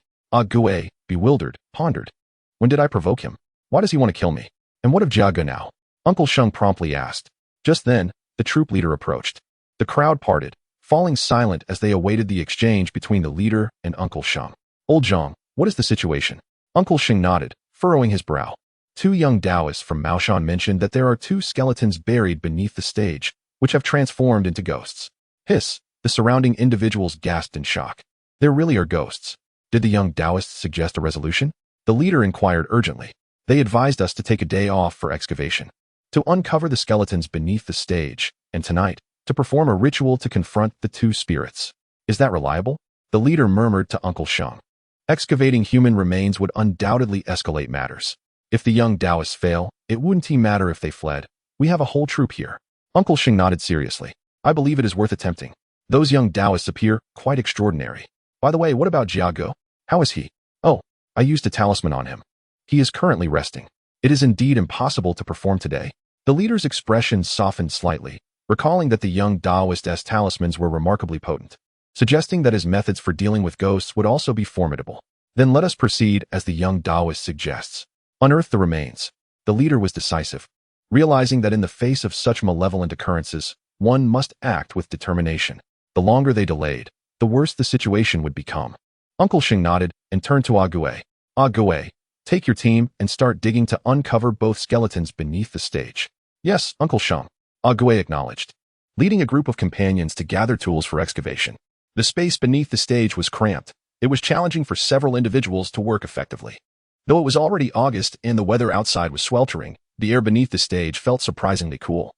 Gui, bewildered, pondered. When did I provoke him? Why does he want to kill me? And what of Jia Gu now? Uncle Sheng promptly asked. Just then, the troop leader approached. The crowd parted, falling silent as they awaited the exchange between the leader and Uncle Sheng. Old Zhang, what is the situation? Uncle Sheng nodded, furrowing his brow. 2 young Taoists from Maoshan mentioned that there are 2 skeletons buried beneath the stage, which have transformed into ghosts. Hiss, the surrounding individuals gasped in shock. There really are ghosts. Did the young Taoists suggest a resolution? The leader inquired urgently. They advised us to take a day off for excavation, to uncover the skeletons beneath the stage, and tonight, to perform a ritual to confront the 2 spirits. Is that reliable? The leader murmured to Uncle Sheng. Excavating human remains would undoubtedly escalate matters. If the young Taoists fail, it wouldn't matter if they fled. We have a whole troop here. Uncle Sheng nodded seriously. I believe it is worth attempting. Those young Taoists appear quite extraordinary. By the way, what about Jia Gu? How is he? Oh, I used a talisman on him. He is currently resting. It is indeed impossible to perform today. The leader's expression softened slightly, recalling that the young Taoist's talismans were remarkably potent, suggesting that his methods for dealing with ghosts would also be formidable. Then let us proceed as the young Taoist suggests. Unearth the remains. The leader was decisive, realizing that in the face of such malevolent occurrences, one must act with determination. The longer they delayed, the worse the situation would become. Uncle Sheng nodded and turned to Gui. Gui, take your team and start digging to uncover both skeletons beneath the stage. Yes, Uncle Sheng. Gui acknowledged, leading a group of companions to gather tools for excavation. The space beneath the stage was cramped. It was challenging for several individuals to work effectively. Though it was already August and the weather outside was sweltering, the air beneath the stage felt surprisingly cool,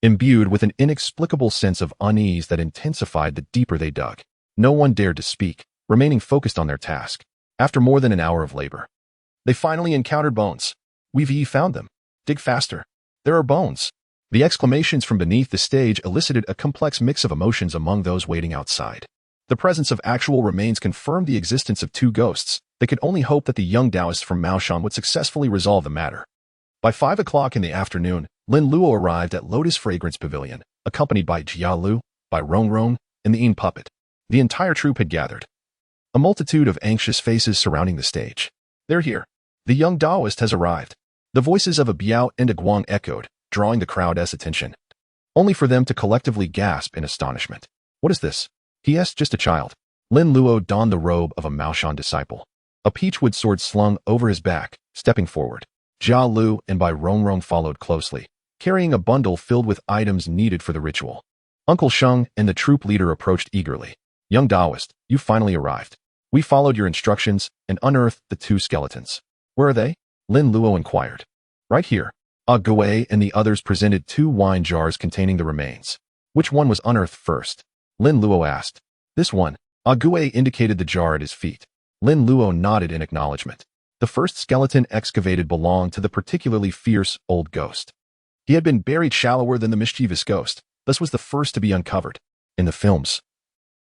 imbued with an inexplicable sense of unease that intensified the deeper they dug. No one dared to speak, remaining focused on their task. After more than an hour of labor, they finally encountered bones. We've found them. Dig faster. There are bones. The exclamations from beneath the stage elicited a complex mix of emotions among those waiting outside. The presence of actual remains confirmed the existence of two ghosts. They could only hope that the young Taoist from Maoshan would successfully resolve the matter. By 5 o'clock in the afternoon, Lin Luo arrived at Lotus Fragrance Pavilion, accompanied by Jia Lu, by Rong Rong, and the Yin puppet. The entire troupe had gathered. A multitude of anxious faces surrounding the stage. They're here. The young Taoist has arrived. The voices of a Biao and a Guang echoed, drawing the crowd's attention. Only for them to collectively gasp in astonishment. What is this? He is just a child. Lin Luo donned the robe of a Maoshan disciple. A peachwood sword slung over his back, stepping forward. Jia Lu and Bai Rongrong followed closely, carrying a bundle filled with items needed for the ritual. Uncle Sheng and the troop leader approached eagerly. Young Taoist, you finally arrived. We followed your instructions and unearthed the two skeletons. Where are they? Lin Luo inquired. Right here. Gui and the others presented 2 wine jars containing the remains. Which one was unearthed first? Lin Luo asked. This one. Gui indicated the jar at his feet. Lin Luo nodded in acknowledgement. The first skeleton excavated belonged to the particularly fierce old ghost. He had been buried shallower than the mischievous ghost, thus was the first to be uncovered. In the films,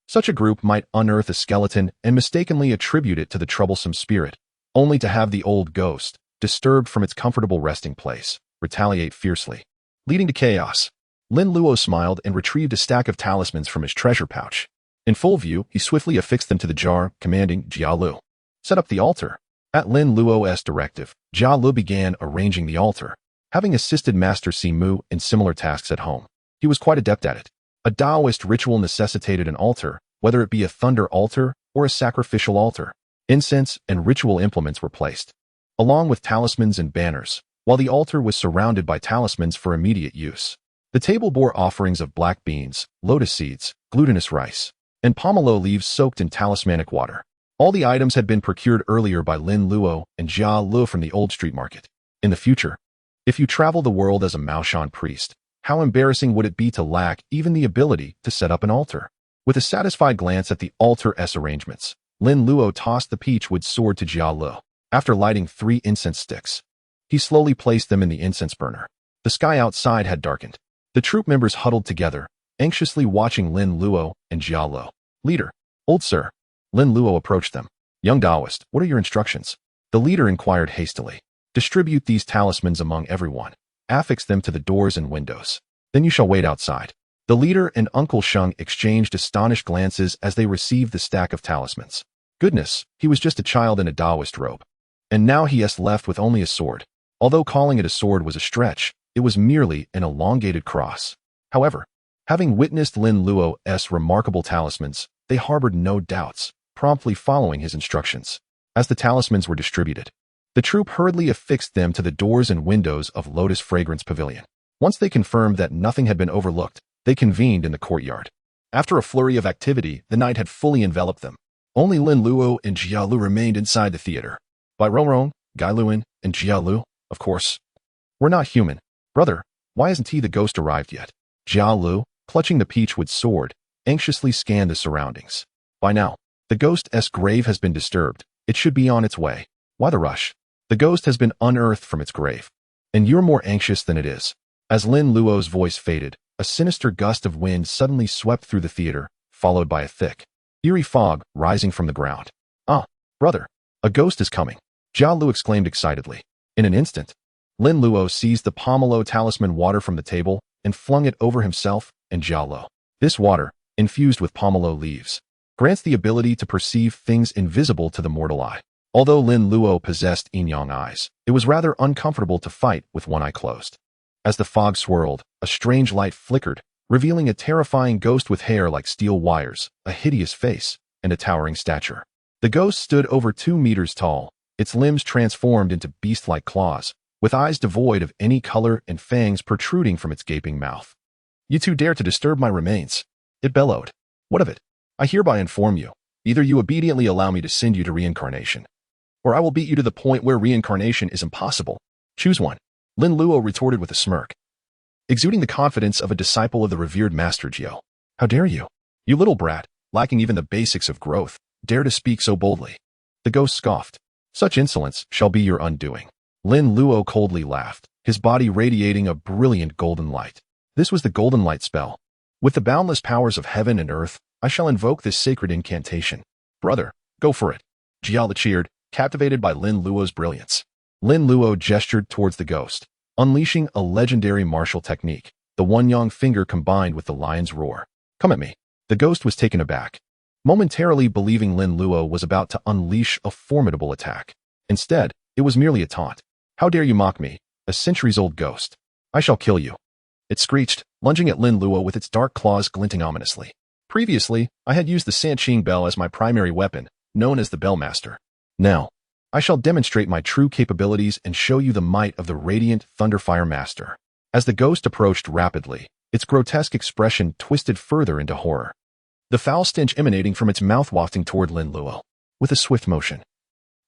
such a group might unearth a skeleton and mistakenly attribute it to the troublesome spirit, only to have the old ghost, disturbed from its comfortable resting place, retaliate fiercely, leading to chaos. Lin Luo smiled and retrieved a stack of talismans from his treasure pouch. In full view, he swiftly affixed them to the jar, commanding Jia Lu, set up the altar. At Lin Luo's directive, Jia Lu began arranging the altar. Having assisted Master Simu in similar tasks at home, he was quite adept at it. A Taoist ritual necessitated an altar, whether it be a thunder altar or a sacrificial altar. Incense and ritual implements were placed, along with talismans and banners, while the altar was surrounded by talismans for immediate use. The table bore offerings of black beans, lotus seeds, glutinous rice, and pomelo leaves soaked in talismanic water. All the items had been procured earlier by Lin Luo and Jia Lu from the old street market. In the future, if you travel the world as a Maoshan priest, how embarrassing would it be to lack even the ability to set up an altar? With a satisfied glance at the altar's arrangements, Lin Luo tossed the peachwood sword to Jia Lu. After lighting 3 incense sticks, he slowly placed them in the incense burner. The sky outside had darkened. The troop members huddled together, anxiously watching Lin Luo and Jia Lu. Leader, old sir. Lin Luo approached them. Young Taoist, what are your instructions? The leader inquired hastily. Distribute these talismans among everyone. Affix them to the doors and windows. Then you shall wait outside. The leader and Uncle Sheng exchanged astonished glances as they received the stack of talismans. Goodness, he was just a child in a Taoist robe. And now he is left with only a sword. Although calling it a sword was a stretch, it was merely an elongated cross. However, having witnessed Lin Luo's remarkable talismans, they harbored no doubts, promptly following his instructions. As the talismans were distributed, the troop hurriedly affixed them to the doors and windows of Lotus Fragrance Pavilion. Once they confirmed that nothing had been overlooked, they convened in the courtyard. After a flurry of activity, the night had fully enveloped them. Only Lin Luo and Jia Lu remained inside the theater. Bai Rongrong, Gai Luin, and Jia Lu, of course, were not human. Brother, why hasn't he the ghost arrived yet? Jia Lu, clutching the peachwood sword, anxiously scanned the surroundings. By now, the ghost's grave has been disturbed. It should be on its way. Why the rush? The ghost has been unearthed from its grave. And you're more anxious than it is. As Lin Luo's voice faded, a sinister gust of wind suddenly swept through the theater, followed by a thick, eerie fog rising from the ground. Ah, brother, a ghost is coming. Jia Lu exclaimed excitedly. In an instant, Lin Luo seized the pomelo talisman water from the table and flung it over himself and Jia Lu. This water, infused with pomelo leaves, grants the ability to perceive things invisible to the mortal eye. Although Lin Luo possessed yin-yang eyes, it was rather uncomfortable to fight with one eye closed. As the fog swirled, a strange light flickered, revealing a terrifying ghost with hair like steel wires, a hideous face, and a towering stature. The ghost stood over 2 meters tall, its limbs transformed into beast-like claws, with eyes devoid of any color and fangs protruding from its gaping mouth. You two dare to disturb my remains, it bellowed. What of it? I hereby inform you, either you obediently allow me to send you to reincarnation, or I will beat you to the point where reincarnation is impossible. Choose one. Lin Luo retorted with a smirk, exuding the confidence of a disciple of the revered Master Jiu. How dare you? You little brat, lacking even the basics of growth, dare to speak so boldly. The ghost scoffed. Such insolence shall be your undoing. Lin Luo coldly laughed, his body radiating a brilliant golden light. This was the golden light spell. With the boundless powers of heaven and earth, I shall invoke this sacred incantation. Brother, go for it. Jiao cheered, captivated by Lin Luo's brilliance. Lin Luo gestured towards the ghost, unleashing a legendary martial technique, the one-yang finger combined with the lion's roar. Come at me. The ghost was taken aback, momentarily believing Lin Luo was about to unleash a formidable attack. Instead, it was merely a taunt. How dare you mock me, a centuries-old ghost? I shall kill you. It screeched, lunging at Lin Luo with its dark claws glinting ominously. Previously, I had used the Sanqing bell as my primary weapon, known as the Bellmaster. Now, I shall demonstrate my true capabilities and show you the might of the radiant Thunderfire Master. As the ghost approached rapidly, its grotesque expression twisted further into horror. The foul stench emanating from its mouth wafting toward Lin Luo. With a swift motion,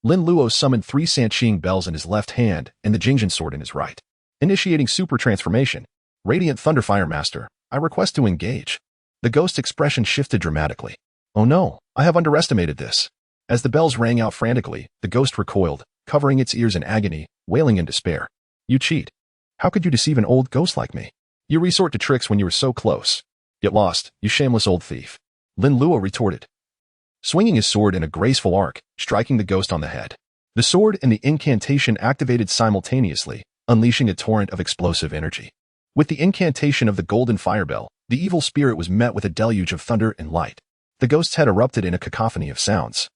Lin Luo summoned 3 Sanqing bells in his left hand and the Jingzhen sword in his right. Initiating super transformation. Radiant Thunderfire Master, I request to engage. The ghost's expression shifted dramatically. Oh no, I have underestimated this. As the bells rang out frantically, the ghost recoiled, covering its ears in agony, wailing in despair. You cheat. How could you deceive an old ghost like me? You resort to tricks when you were so close. Get lost, you shameless old thief. Lin Luo retorted, swinging his sword in a graceful arc, striking the ghost on the head. The sword and the incantation activated simultaneously, unleashing a torrent of explosive energy. With the incantation of the golden fire bell, the evil spirit was met with a deluge of thunder and light. The ghost's head erupted in a cacophony of sounds,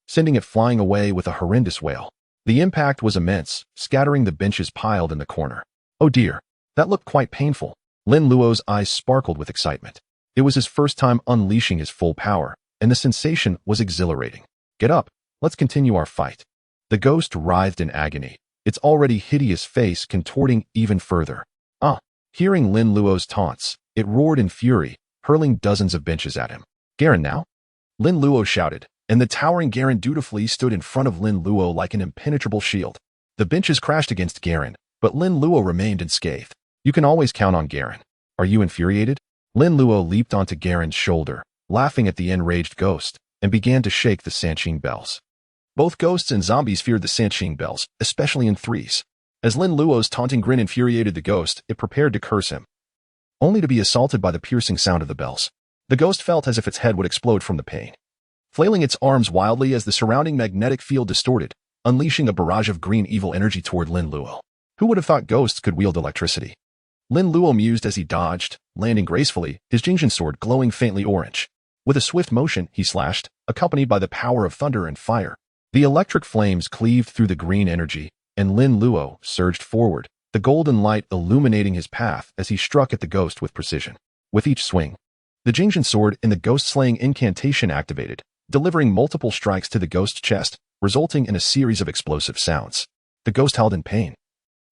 sending it flying away with a horrendous wail. The impact was immense, scattering the benches piled in the corner. Oh dear, that looked quite painful. Lin Luo's eyes sparkled with excitement. It was his first time unleashing his full power, and the sensation was exhilarating. Get up, let's continue our fight. The ghost writhed in agony, its already hideous face contorting even further. Hearing Lin Luo's taunts, it roared in fury, hurling dozens of benches at him. Garen now? Lin Luo shouted, and the towering Garen dutifully stood in front of Lin Luo like an impenetrable shield. The benches crashed against Garen, but Lin Luo remained unscathed. You can always count on Garen. Are you infuriated? Lin Luo leaped onto Garen's shoulder, laughing at the enraged ghost, and began to shake the Sanqing bells. Both ghosts and zombies feared the Sanqing bells, especially in threes. As Lin Luo's taunting grin infuriated the ghost, it prepared to curse him, only to be assaulted by the piercing sound of the bells. The ghost felt as if its head would explode from the pain, flailing its arms wildly as the surrounding magnetic field distorted, unleashing a barrage of green evil energy toward Lin Luo. Who would have thought ghosts could wield electricity? Lin Luo mused as he dodged, landing gracefully, his Jingzhen sword glowing faintly orange. With a swift motion, he slashed, accompanied by the power of thunder and fire. The electric flames cleaved through the green energy, and Lin Luo surged forward, the golden light illuminating his path as he struck at the ghost with precision. With each swing, the Jingzhen sword and the ghost-slaying incantation activated, delivering multiple strikes to the ghost's chest, resulting in a series of explosive sounds. The ghost howled in pain,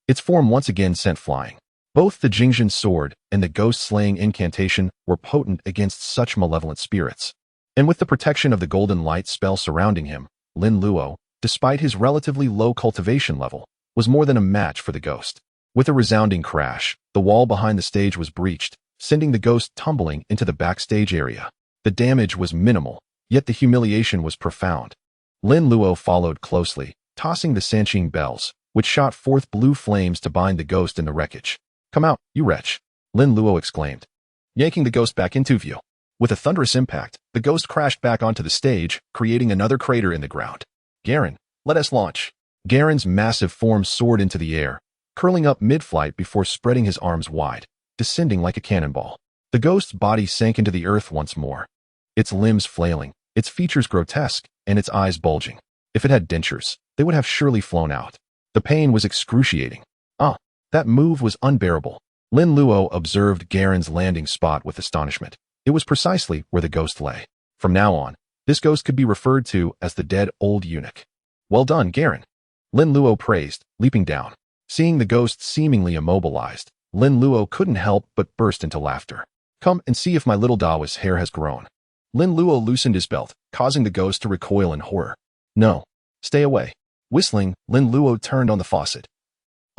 its form once again sent flying. Both the Jingzhen sword and the ghost-slaying incantation were potent against such malevolent spirits. And with the protection of the golden light spell surrounding him, Lin Luo, despite his relatively low cultivation level, was more than a match for the ghost. With a resounding crash, the wall behind the stage was breached, sending the ghost tumbling into the backstage area. The damage was minimal, yet the humiliation was profound. Lin Luo followed closely, tossing the Sanqing bells, which shot forth blue flames to bind the ghost in the wreckage. Come out, you wretch, Lin Luo exclaimed, yanking the ghost back into view. With a thunderous impact, the ghost crashed back onto the stage, creating another crater in the ground. Garen, let us launch. Garen's massive form soared into the air, curling up mid-flight before spreading his arms wide, descending like a cannonball. The ghost's body sank into the earth once more, its limbs flailing, its features grotesque, and its eyes bulging. If it had dentures, they would have surely flown out. The pain was excruciating. That move was unbearable. Lin Luo observed Garen's landing spot with astonishment. It was precisely where the ghost lay. From now on, this ghost could be referred to as the dead old eunuch. Well done, Garen, Lin Luo praised, leaping down. Seeing the ghost seemingly immobilized, Lin Luo couldn't help but burst into laughter. Come and see if my little Dao's hair has grown. Lin Luo loosened his belt, causing the ghost to recoil in horror. No, stay away. Whistling, Lin Luo turned on the faucet,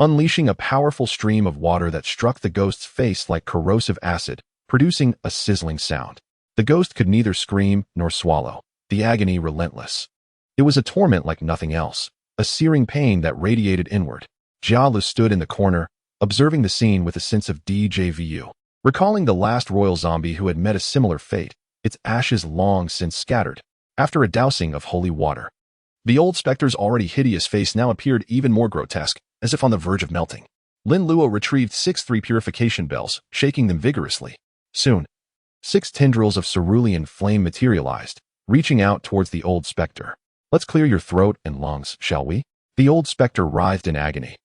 unleashing a powerful stream of water that struck the ghost's face like corrosive acid, producing a sizzling sound. The ghost could neither scream nor swallow, the agony relentless. It was a torment like nothing else, a searing pain that radiated inward. Jia Lu stood in the corner, observing the scene with a sense of déjà vu. Recalling the last royal zombie who had met a similar fate, its ashes long since scattered, after a dousing of holy water. The old specter's already hideous face now appeared even more grotesque, as if on the verge of melting. Lin Luo retrieved 6 purification bells, shaking them vigorously. Soon, 6 tendrils of cerulean flame materialized, reaching out towards the old specter. Let's clear your throat and lungs, shall we? The old specter writhed in agony.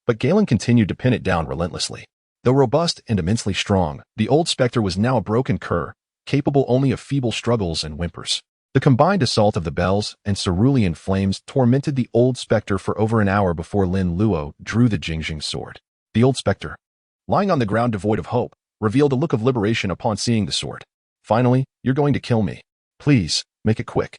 But Galen continued to pin it down relentlessly. Though robust and immensely strong, the old specter was now a broken cur, capable only of feeble struggles and whimpers. The combined assault of the bells and cerulean flames tormented the old specter for over an hour before Lin Luo drew the Jingjing sword. The old specter, lying on the ground devoid of hope, revealed a look of liberation upon seeing the sword. Finally, you're going to kill me. Please, make it quick.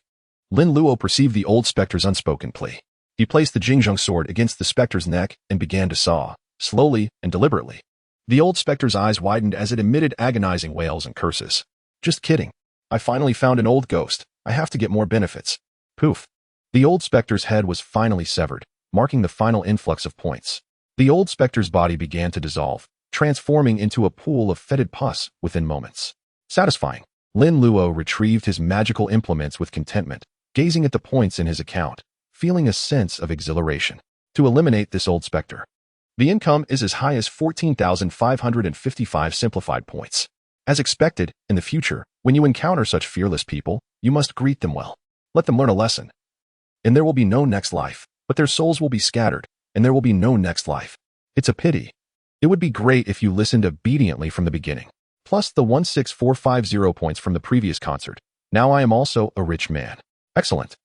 Lin Luo perceived the old specter's unspoken plea. He placed the Jingjing sword against the specter's neck and began to saw, slowly and deliberately. The old specter's eyes widened as it emitted agonizing wails and curses. Just kidding. I finally found an old ghost. I have to get more benefits. Poof. The old specter's head was finally severed, marking the final influx of points. The old specter's body began to dissolve, transforming into a pool of fetid pus within moments. Satisfying. Lin Luo retrieved his magical implements with contentment, gazing at the points in his account, feeling a sense of exhilaration. To eliminate this old specter, the income is as high as 14,555 simplified points. As expected, in the future, when you encounter such fearless people, you must greet them well. Let them learn a lesson. And there will be no next life, but their souls will be scattered, and there will be no next life. It's a pity. It would be great if you listened obediently from the beginning. Plus the 16450 points from the previous concert. Now I am also a rich man. Excellent.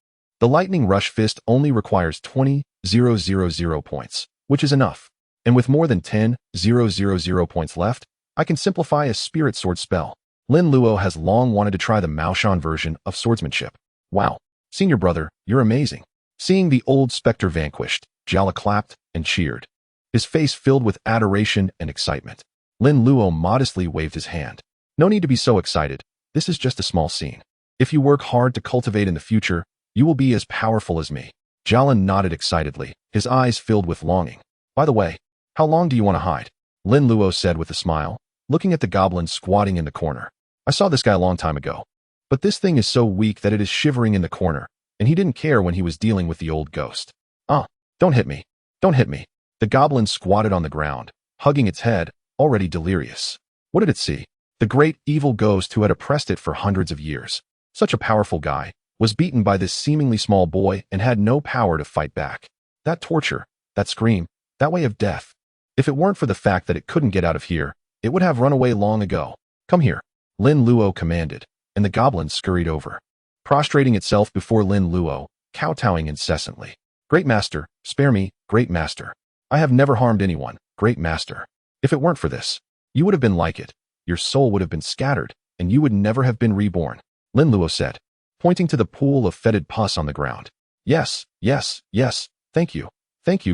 The Lightning Rush Fist only requires 20,000 points, which is enough. And with more than 10,000 points left, I can simplify a spirit sword spell. Lin Luo has long wanted to try the Maoshan version of swordsmanship. Wow. Senior brother, you're amazing. Seeing the old specter vanquished, Jia clapped and cheered, his face filled with adoration and excitement. Lin Luo modestly waved his hand. No need to be so excited. This is just a small scene. If you work hard to cultivate in the future, you will be as powerful as me. Jia nodded excitedly, his eyes filled with longing. By the way, how long do you want to hide? Lin Luo said with a smile, looking at the goblin squatting in the corner. I saw this guy a long time ago. But this thing is so weak that it is shivering in the corner, and he didn't care when he was dealing with the old ghost. Ah, don't hit me. Don't hit me. The goblin squatted on the ground, hugging its head, already delirious. What did it see? The great evil ghost who had oppressed it for hundreds of years. Such a powerful guy, was beaten by this seemingly small boy and had no power to fight back. That torture, that scream, that way of death. If it weren't for the fact that it couldn't get out of here, it would have run away long ago. Come here. Lin Luo commanded, and the goblin scurried over, prostrating itself before Lin Luo, kowtowing incessantly. Great master, spare me, great master. I have never harmed anyone, great master. If it weren't for this, you would have been like it. Your soul would have been scattered, and you would never have been reborn, Lin Luo said, pointing to the pool of fetid pus on the ground. Yes, yes, yes, thank you,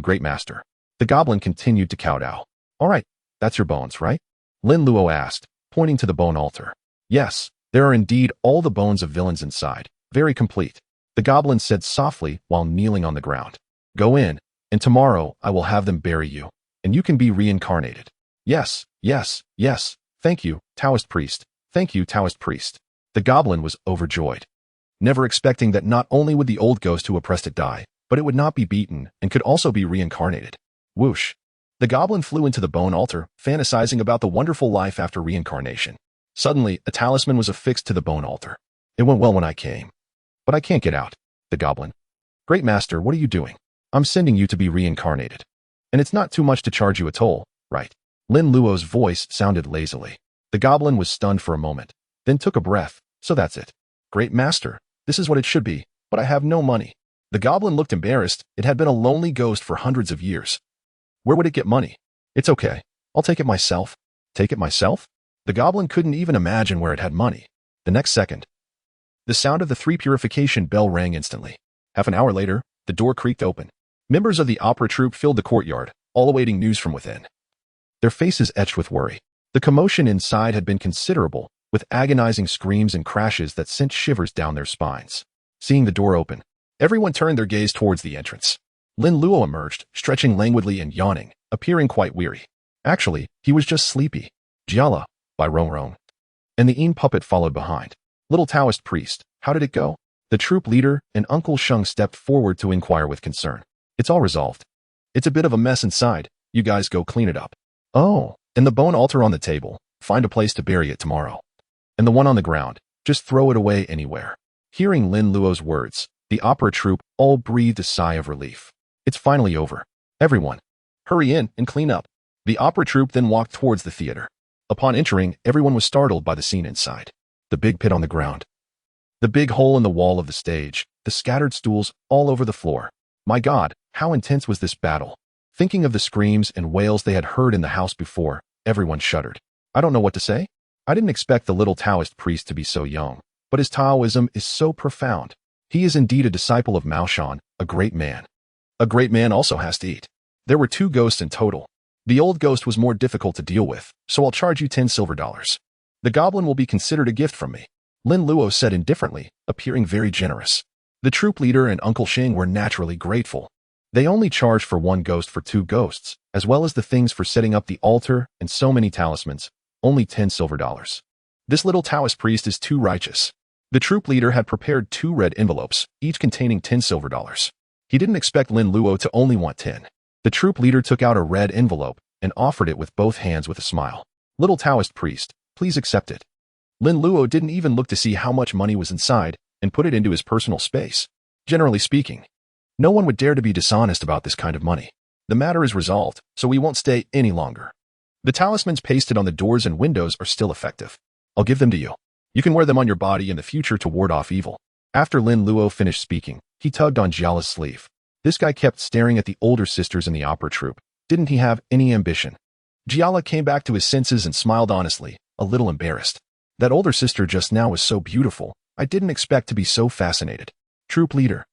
great master. The goblin continued to kowtow. All right, that's your bones, right? Lin Luo asked, pointing to the bone altar. Yes, there are indeed all the bones of villains inside, very complete. The goblin said softly while kneeling on the ground. Go in, and tomorrow I will have them bury you, and you can be reincarnated. Yes, yes, yes, thank you, Taoist priest. Thank you, Taoist priest. The goblin was overjoyed, never expecting that not only would the old ghost who oppressed it die, but it would not be beaten and could also be reincarnated. Whoosh. The goblin flew into the bone altar, fantasizing about the wonderful life after reincarnation. Suddenly, a talisman was affixed to the bone altar. It went well when I came. But I can't get out. The goblin. Great master, what are you doing? I'm sending you to be reincarnated. And it's not too much to charge you a toll, right? Lin Luo's voice sounded lazily. The goblin was stunned for a moment, then took a breath. So that's it. Great master, this is what it should be, but I have no money. The goblin looked embarrassed. It had been a lonely ghost for hundreds of years. Where would it get money? It's okay. I'll take it myself. Take it myself? The goblin couldn't even imagine where it had money. The next second, the sound of the 3 purification bell rang instantly. Half an hour later, the door creaked open. Members of the opera troupe filled the courtyard, all awaiting news from within. Their faces etched with worry. The commotion inside had been considerable, with agonizing screams and crashes that sent shivers down their spines. Seeing the door open, everyone turned their gaze towards the entrance. Lin Luo emerged, stretching languidly and yawning, appearing quite weary. Actually, he was just sleepy. Jiala, by Rong Rong. And the Yin puppet followed behind. Little Taoist priest, how did it go? The troop leader and Uncle Sheng stepped forward to inquire with concern. It's all resolved. It's a bit of a mess inside. You guys go clean it up. Oh, and the bone altar on the table. Find a place to bury it tomorrow. And the one on the ground. Just throw it away anywhere. Hearing Lin Luo's words, the opera troupe all breathed a sigh of relief. It's finally over. Everyone, hurry in and clean up. The opera troupe then walked towards the theater. Upon entering, everyone was startled by the scene inside. The big pit on the ground. The big hole in the wall of the stage. The scattered stools all over the floor. My God, how intense was this battle? Thinking of the screams and wails they had heard in the house before, everyone shuddered. I don't know what to say. I didn't expect the little Taoist priest to be so young, but his Taoism is so profound. He is indeed a disciple of Mao Shan, a great man. A great man also has to eat. There were 2 ghosts in total. The old ghost was more difficult to deal with, so I'll charge you 10 silver dollars. The goblin will be considered a gift from me. Lin Luo said indifferently, appearing very generous. The troop leader and Uncle Sheng were naturally grateful. They only charged for 1 ghost for 2 ghosts, as well as the things for setting up the altar and so many talismans, only 10 silver dollars. This little Taoist priest is too righteous. The troop leader had prepared 2 red envelopes, each containing 10 silver dollars. He didn't expect Lin Luo to only want 10. The troop leader took out a red envelope and offered it with both hands with a smile. Little Taoist priest, please accept it. Lin Luo didn't even look to see how much money was inside and put it into his personal space. Generally speaking, no one would dare to be dishonest about this kind of money. The matter is resolved, so we won't stay any longer. The talismans pasted on the doors and windows are still effective. I'll give them to you. You can wear them on your body in the future to ward off evil. After Lin Luo finished speaking, he tugged on Jiala's sleeve. This guy kept staring at the older sisters in the opera troupe. Didn't he have any ambition? Jiala came back to his senses and smiled honestly, a little embarrassed. That older sister just now was so beautiful. I didn't expect to be so fascinated. Troop leader.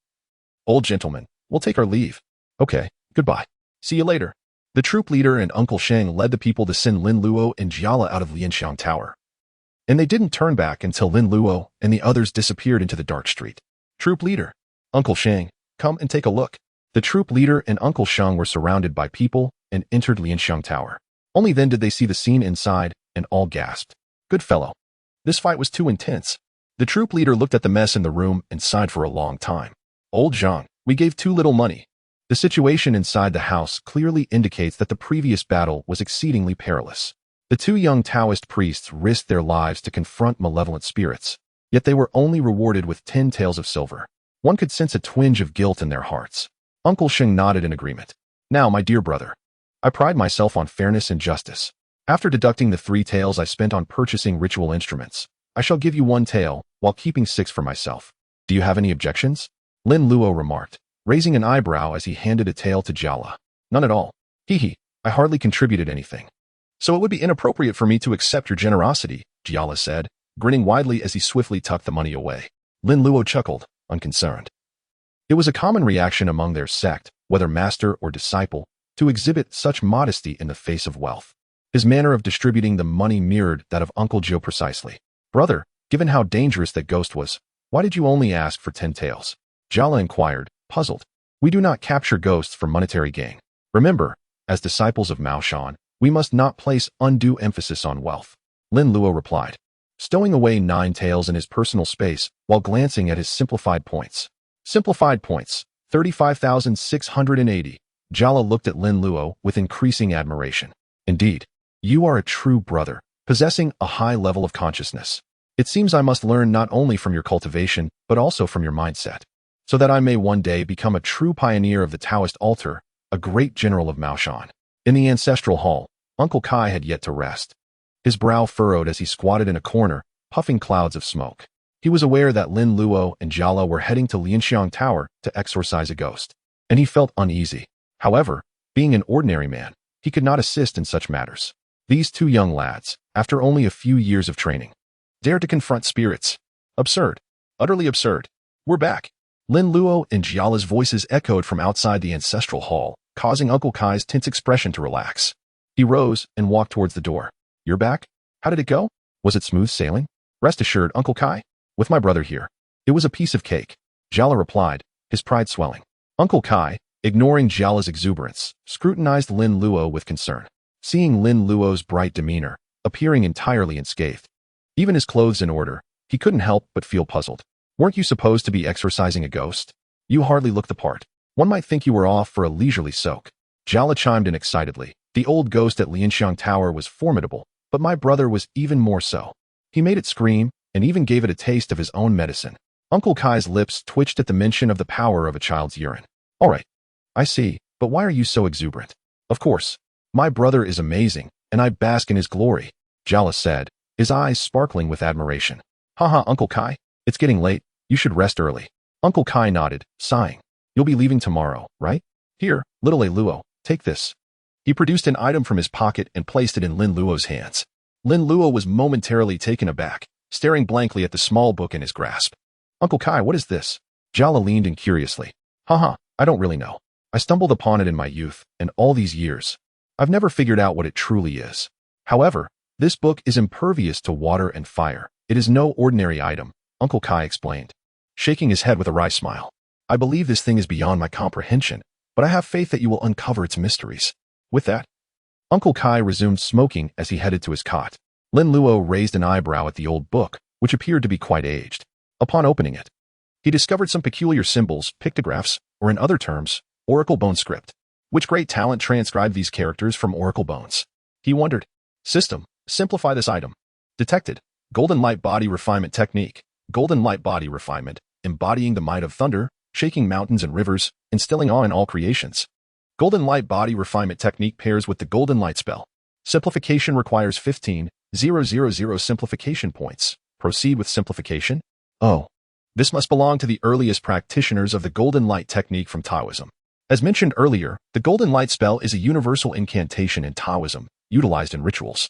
Old gentleman, we'll take our leave. Okay, goodbye. See you later. The troop leader and Uncle Sheng led the people to send Lin Luo and Jiala out of Lianxiang Tower. And they didn't turn back until Lin Luo and the others disappeared into the dark street. Troop leader. Uncle Sheng, come and take a look. The troop leader and Uncle Sheng were surrounded by people and entered Lianxiang Tower. Only then did they see the scene inside and all gasped. Good fellow. This fight was too intense. The troop leader looked at the mess in the room and sighed for a long time. Old Zhang, we gave too little money. The situation inside the house clearly indicates that the previous battle was exceedingly perilous. The 2 young Taoist priests risked their lives to confront malevolent spirits, yet they were only rewarded with 10 taels of silver. One could sense a twinge of guilt in their hearts. Uncle Sheng nodded in agreement. Now, my dear brother, I pride myself on fairness and justice. After deducting the 3 taels I spent on purchasing ritual instruments, I shall give you 1 tael, while keeping 6 for myself. Do you have any objections? Lin Luo remarked, raising an eyebrow as he handed a tael to Jiala. None at all. Hee, I hardly contributed anything. So it would be inappropriate for me to accept your generosity, Jiala said, grinning widely as he swiftly tucked the money away. Lin Luo chuckled, unconcerned. It was a common reaction among their sect, whether master or disciple, to exhibit such modesty in the face of wealth. His manner of distributing the money mirrored that of Uncle Jiu precisely. Brother, given how dangerous that ghost was, why did you only ask for 10 taels? Jiala inquired, puzzled. We do not capture ghosts for monetary gain. Remember, as disciples of Mao Shan, we must not place undue emphasis on wealth. Lin Luo replied, stowing away 9 taels in his personal space while glancing at his simplified points. Simplified points, 35,680. Jiala looked at Lin Luo with increasing admiration. Indeed, you are a true brother, possessing a high level of consciousness. It seems I must learn not only from your cultivation, but also from your mindset, so that I may one day become a true pioneer of the Taoist altar, a great general of Mao Shan. In the ancestral hall, Uncle Kai had yet to rest. His brow furrowed as he squatted in a corner, puffing clouds of smoke. He was aware that Lin Luo and Jiala were heading to Lianxiang Tower to exorcise a ghost, and he felt uneasy. However, being an ordinary man, he could not assist in such matters. These 2 young lads, after only a few years of training, dared to confront spirits. Absurd. Utterly absurd. We're back. Lin Luo and Jiala's voices echoed from outside the ancestral hall, causing Uncle Kai's tense expression to relax. He rose and walked towards the door. You're back? How did it go? Was it smooth sailing? Rest assured, Uncle Kai. With my brother here. It was a piece of cake. Jiala replied, his pride swelling. Uncle Kai, ignoring Jiala's exuberance, scrutinized Lin Luo with concern. Seeing Lin Luo's bright demeanor, appearing entirely unscathed, even his clothes in order, he couldn't help but feel puzzled. Weren't you supposed to be exorcising a ghost? You hardly look the part. One might think you were off for a leisurely soak. Jiala chimed in excitedly. The old ghost at Lianxiang Tower was formidable, but my brother was even more so. He made it scream, and even gave it a taste of his own medicine. Uncle Kai's lips twitched at the mention of the power of a child's urine. All right, I see, but why are you so exuberant? Of course, my brother is amazing, and I bask in his glory, Jiala said, his eyes sparkling with admiration. Haha, Uncle Kai, it's getting late, you should rest early. Uncle Kai nodded, sighing. You'll be leaving tomorrow, right? Here, little Luo, take this. He produced an item from his pocket and placed it in Lin Luo's hands. Lin Luo was momentarily taken aback, staring blankly at the small book in his grasp. Uncle Kai, what is this? Jiala leaned in curiously. Haha, I don't really know. I stumbled upon it in my youth, and all these years, I've never figured out what it truly is. However, this book is impervious to water and fire. It is no ordinary item, Uncle Kai explained, shaking his head with a wry smile. I believe this thing is beyond my comprehension, but I have faith that you will uncover its mysteries. With that, Uncle Kai resumed smoking as he headed to his cot. Lin Luo raised an eyebrow at the old book, which appeared to be quite aged. Upon opening it, he discovered some peculiar symbols, pictographs, or in other terms, oracle bone script. Which great talent transcribed these characters from oracle bones? He wondered. System, simplify this item. Detected. Golden light body refinement technique. Golden light body refinement, embodying the might of thunder, shaking mountains and rivers, instilling awe in all creations. Golden light body refinement technique pairs with the golden light spell. Simplification requires 15,000 simplification points. Proceed with simplification? Oh. This must belong to the earliest practitioners of the golden light technique from Taoism. As mentioned earlier, the golden light spell is a universal incantation in Taoism, utilized in rituals,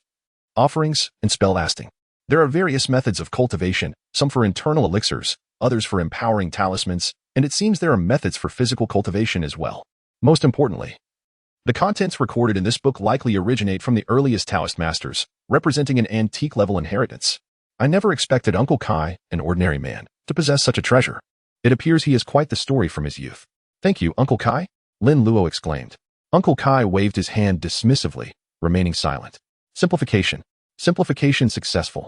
offerings, and spell casting. There are various methods of cultivation, some for internal elixirs, others for empowering talismans, and it seems there are methods for physical cultivation as well. Most importantly, the contents recorded in this book likely originate from the earliest Taoist masters, representing an antique-level inheritance. I never expected Uncle Kai, an ordinary man, to possess such a treasure. It appears he has quite the story from his youth. Thank you, Uncle Kai, Lin Luo exclaimed. Uncle Kai waved his hand dismissively, remaining silent. Simplification. Simplification successful.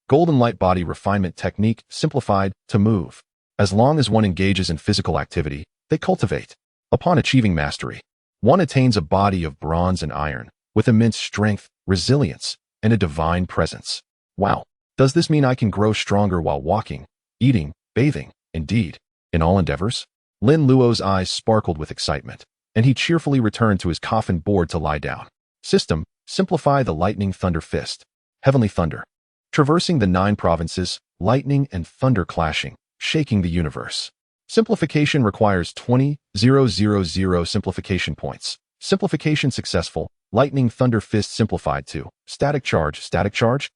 Golden light body refinement technique simplified to move. As long as one engages in physical activity, they cultivate. Upon achieving mastery, one attains a body of bronze and iron, with immense strength, resilience, and a divine presence. Wow. Does this mean I can grow stronger while walking, eating, bathing, indeed, in all endeavors? Lin Luo's eyes sparkled with excitement, and he cheerfully returned to his coffin board to lie down. System, simplify the lightning thunder fist. Heavenly thunder. Traversing the 9 provinces, lightning and thunder clashing, shaking the universe. Simplification requires 20,000 simplification points. Simplification successful. Lightning thunder fist simplified to static charge. Static charge?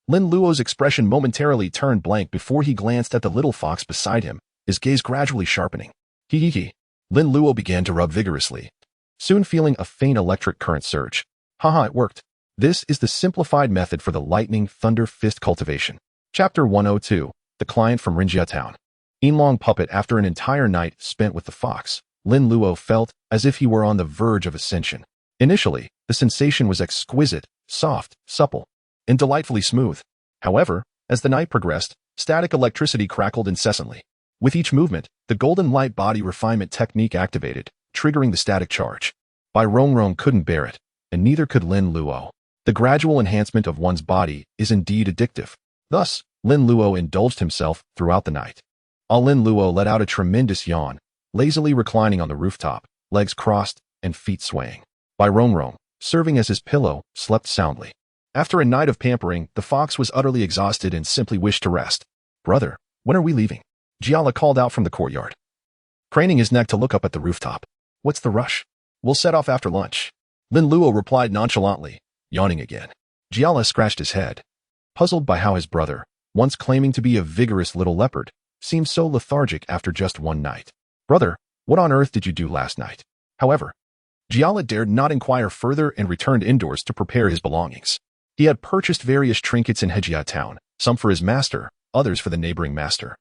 Lin Luo's expression momentarily turned blank before he glanced at the little fox beside him, his gaze gradually sharpening. Hee. Lin Luo began to rub vigorously, soon feeling a faint electric current surge. Haha, it worked. This is the simplified method for the lightning thunder fist cultivation. Chapter 102, The Client from Rinjia Town. Yinlong puppet. After an entire night spent with the fox, Lin Luo felt as if he were on the verge of ascension. Initially, the sensation was exquisite, soft, supple, and delightfully smooth. However, as the night progressed, static electricity crackled incessantly. With each movement, the golden light body refinement technique activated, triggering the static charge. Bai Rongrong couldn't bear it, and neither could Lin Luo. The gradual enhancement of one's body is indeed addictive. Thus, Lin Luo indulged himself throughout the night. Lin Luo let out a tremendous yawn, lazily reclining on the rooftop, legs crossed and feet swaying. Bai Rongrong, serving as his pillow, slept soundly. After a night of pampering, the fox was utterly exhausted and simply wished to rest. Brother, when are we leaving? Jiala called out from the courtyard, craning his neck to look up at the rooftop. What's the rush? We'll set off after lunch. Lin Luo replied nonchalantly, yawning again. Jiala scratched his head, puzzled by how his brother, once claiming to be a vigorous little leopard, seemed so lethargic after just one night. Brother, what on earth did you do last night? However, Jiala dared not inquire further and returned indoors to prepare his belongings. He had purchased various trinkets in Hejia town, some for his master, others for the neighboring master,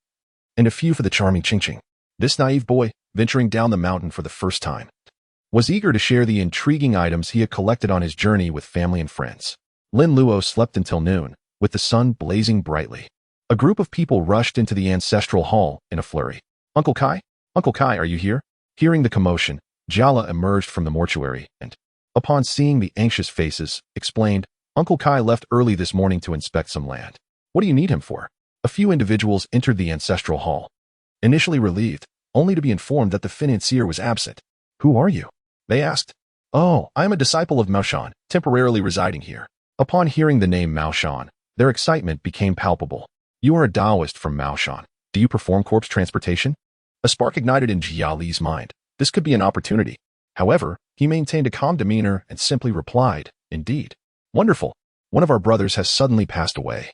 and a few for the charming Qingqing. This naive boy, venturing down the mountain for the first time, was eager to share the intriguing items he had collected on his journey with family and friends. Lin Luo slept until noon, with the sun blazing brightly. A group of people rushed into the ancestral hall in a flurry. Uncle Kai? Uncle Kai, are you here? Hearing the commotion, Jiala emerged from the mortuary and, upon seeing the anxious faces, explained, Uncle Kai left early this morning to inspect some land. What do you need him for? A few individuals entered the ancestral hall. Initially relieved, only to be informed that the financier was absent. Who are you? They asked. Oh, I am a disciple of Mao Shan, temporarily residing here. Upon hearing the name Mao Shan, their excitement became palpable. You are a Taoist from Mao Shan. Do you perform corpse transportation? A spark ignited in Jia Li's mind. This could be an opportunity. However, he maintained a calm demeanor and simply replied, Indeed. Wonderful. One of our brothers has suddenly passed away,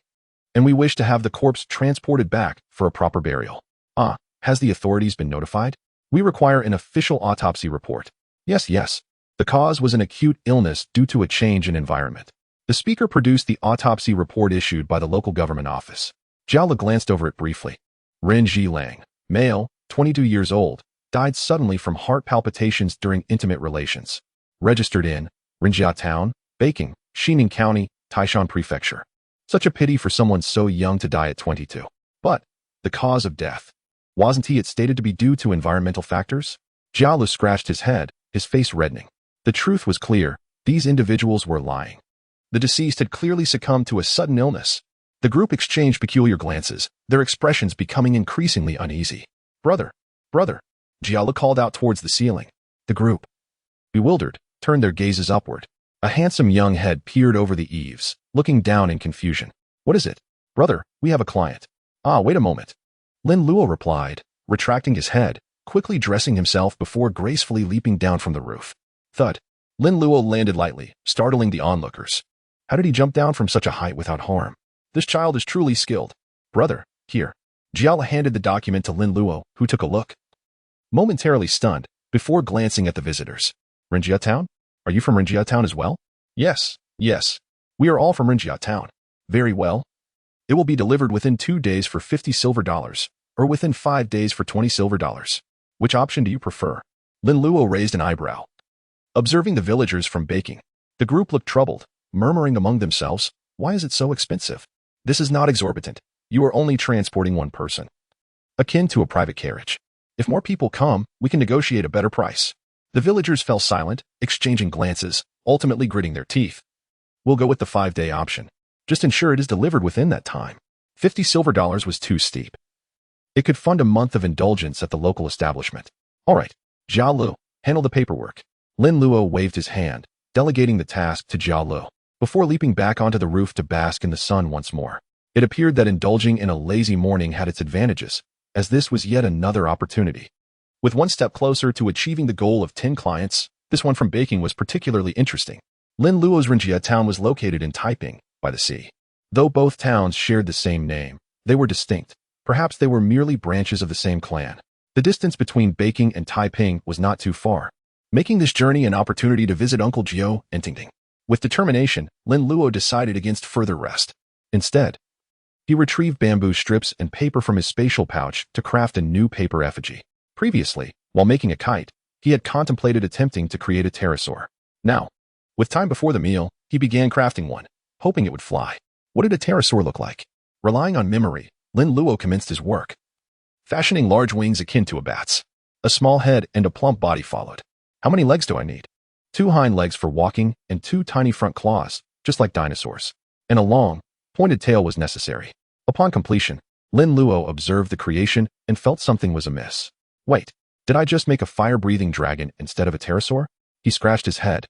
and we wish to have the corpse transported back for a proper burial. Ah, has the authorities been notified? We require an official autopsy report. Yes. The cause was an acute illness due to a change in environment. The speaker produced the autopsy report issued by the local government office. Jiala glanced over it briefly. Ren Zhilang, male, 22 years old, died suddenly from heart palpitations during intimate relations. Registered in Rinjia Town, Baking, Xining County, Taishan Prefecture. Such a pity for someone so young to die at 22. But the cause of death, wasn't it stated to be due to environmental factors? Jialu scratched his head, his face reddening. The truth was clear. These individuals were lying. The deceased had clearly succumbed to a sudden illness. The group exchanged peculiar glances, their expressions becoming increasingly uneasy. Brother, Jiala called out towards the ceiling. The group, bewildered, turned their gazes upward. A handsome young head peered over the eaves, looking down in confusion. What is it? Brother, we have a client. Ah, wait a moment. Lin Luo replied, retracting his head, quickly dressing himself before gracefully leaping down from the roof. Thud. Lin Luo landed lightly, startling the onlookers. How did he jump down from such a height without harm? This child is truly skilled. Brother, here. Jiala handed the document to Lin Luo, who took a look. Momentarily stunned, before glancing at the visitors. Rinjia Town? Are you from Rinjia Town as well? Yes. We are all from Rinjia Town. Very well. It will be delivered within 2 days for $50 silver, or within 5 days for $20 silver. Which option do you prefer? Lin Luo raised an eyebrow. Observing the villagers from Baking, the group looked troubled, murmuring among themselves, why is it so expensive? This is not exorbitant. You are only transporting one person. Akin to a private carriage. If more people come, we can negotiate a better price. The villagers fell silent, exchanging glances, ultimately gritting their teeth. We'll go with the 5-day option. Just ensure it is delivered within that time. $50 silver was too steep. It could fund a month of indulgence at the local establishment. All right, Jia Lu, handle the paperwork. Lin Luo waved his hand, delegating the task to Jia Lu, before leaping back onto the roof to bask in the sun once more. It appeared that indulging in a lazy morning had its advantages, as this was yet another opportunity. With one step closer to achieving the goal of 10 clients, this one from Baking was particularly interesting. Lin Luo's Rinjia town was located in Taiping, by the sea. Though both towns shared the same name, they were distinct. Perhaps they were merely branches of the same clan. The distance between Baking and Taiping was not too far, making this journey an opportunity to visit Uncle Jiu and Tingting. With determination, Lin Luo decided against further rest. Instead, he retrieved bamboo strips and paper from his spatial pouch to craft a new paper effigy. Previously, while making a kite, he had contemplated attempting to create a pterosaur. Now, with time before the meal, he began crafting one, hoping it would fly. What did a pterosaur look like? Relying on memory, Lin Luo commenced his work, fashioning large wings akin to a bat's. A small head and a plump body followed. How many legs do I need? 2 hind legs for walking and 2 tiny front claws, just like dinosaurs. And a long, pointed tail was necessary. Upon completion, Lin Luo observed the creation and felt something was amiss. Wait, did I just make a fire-breathing dragon instead of a pterosaur? He scratched his head,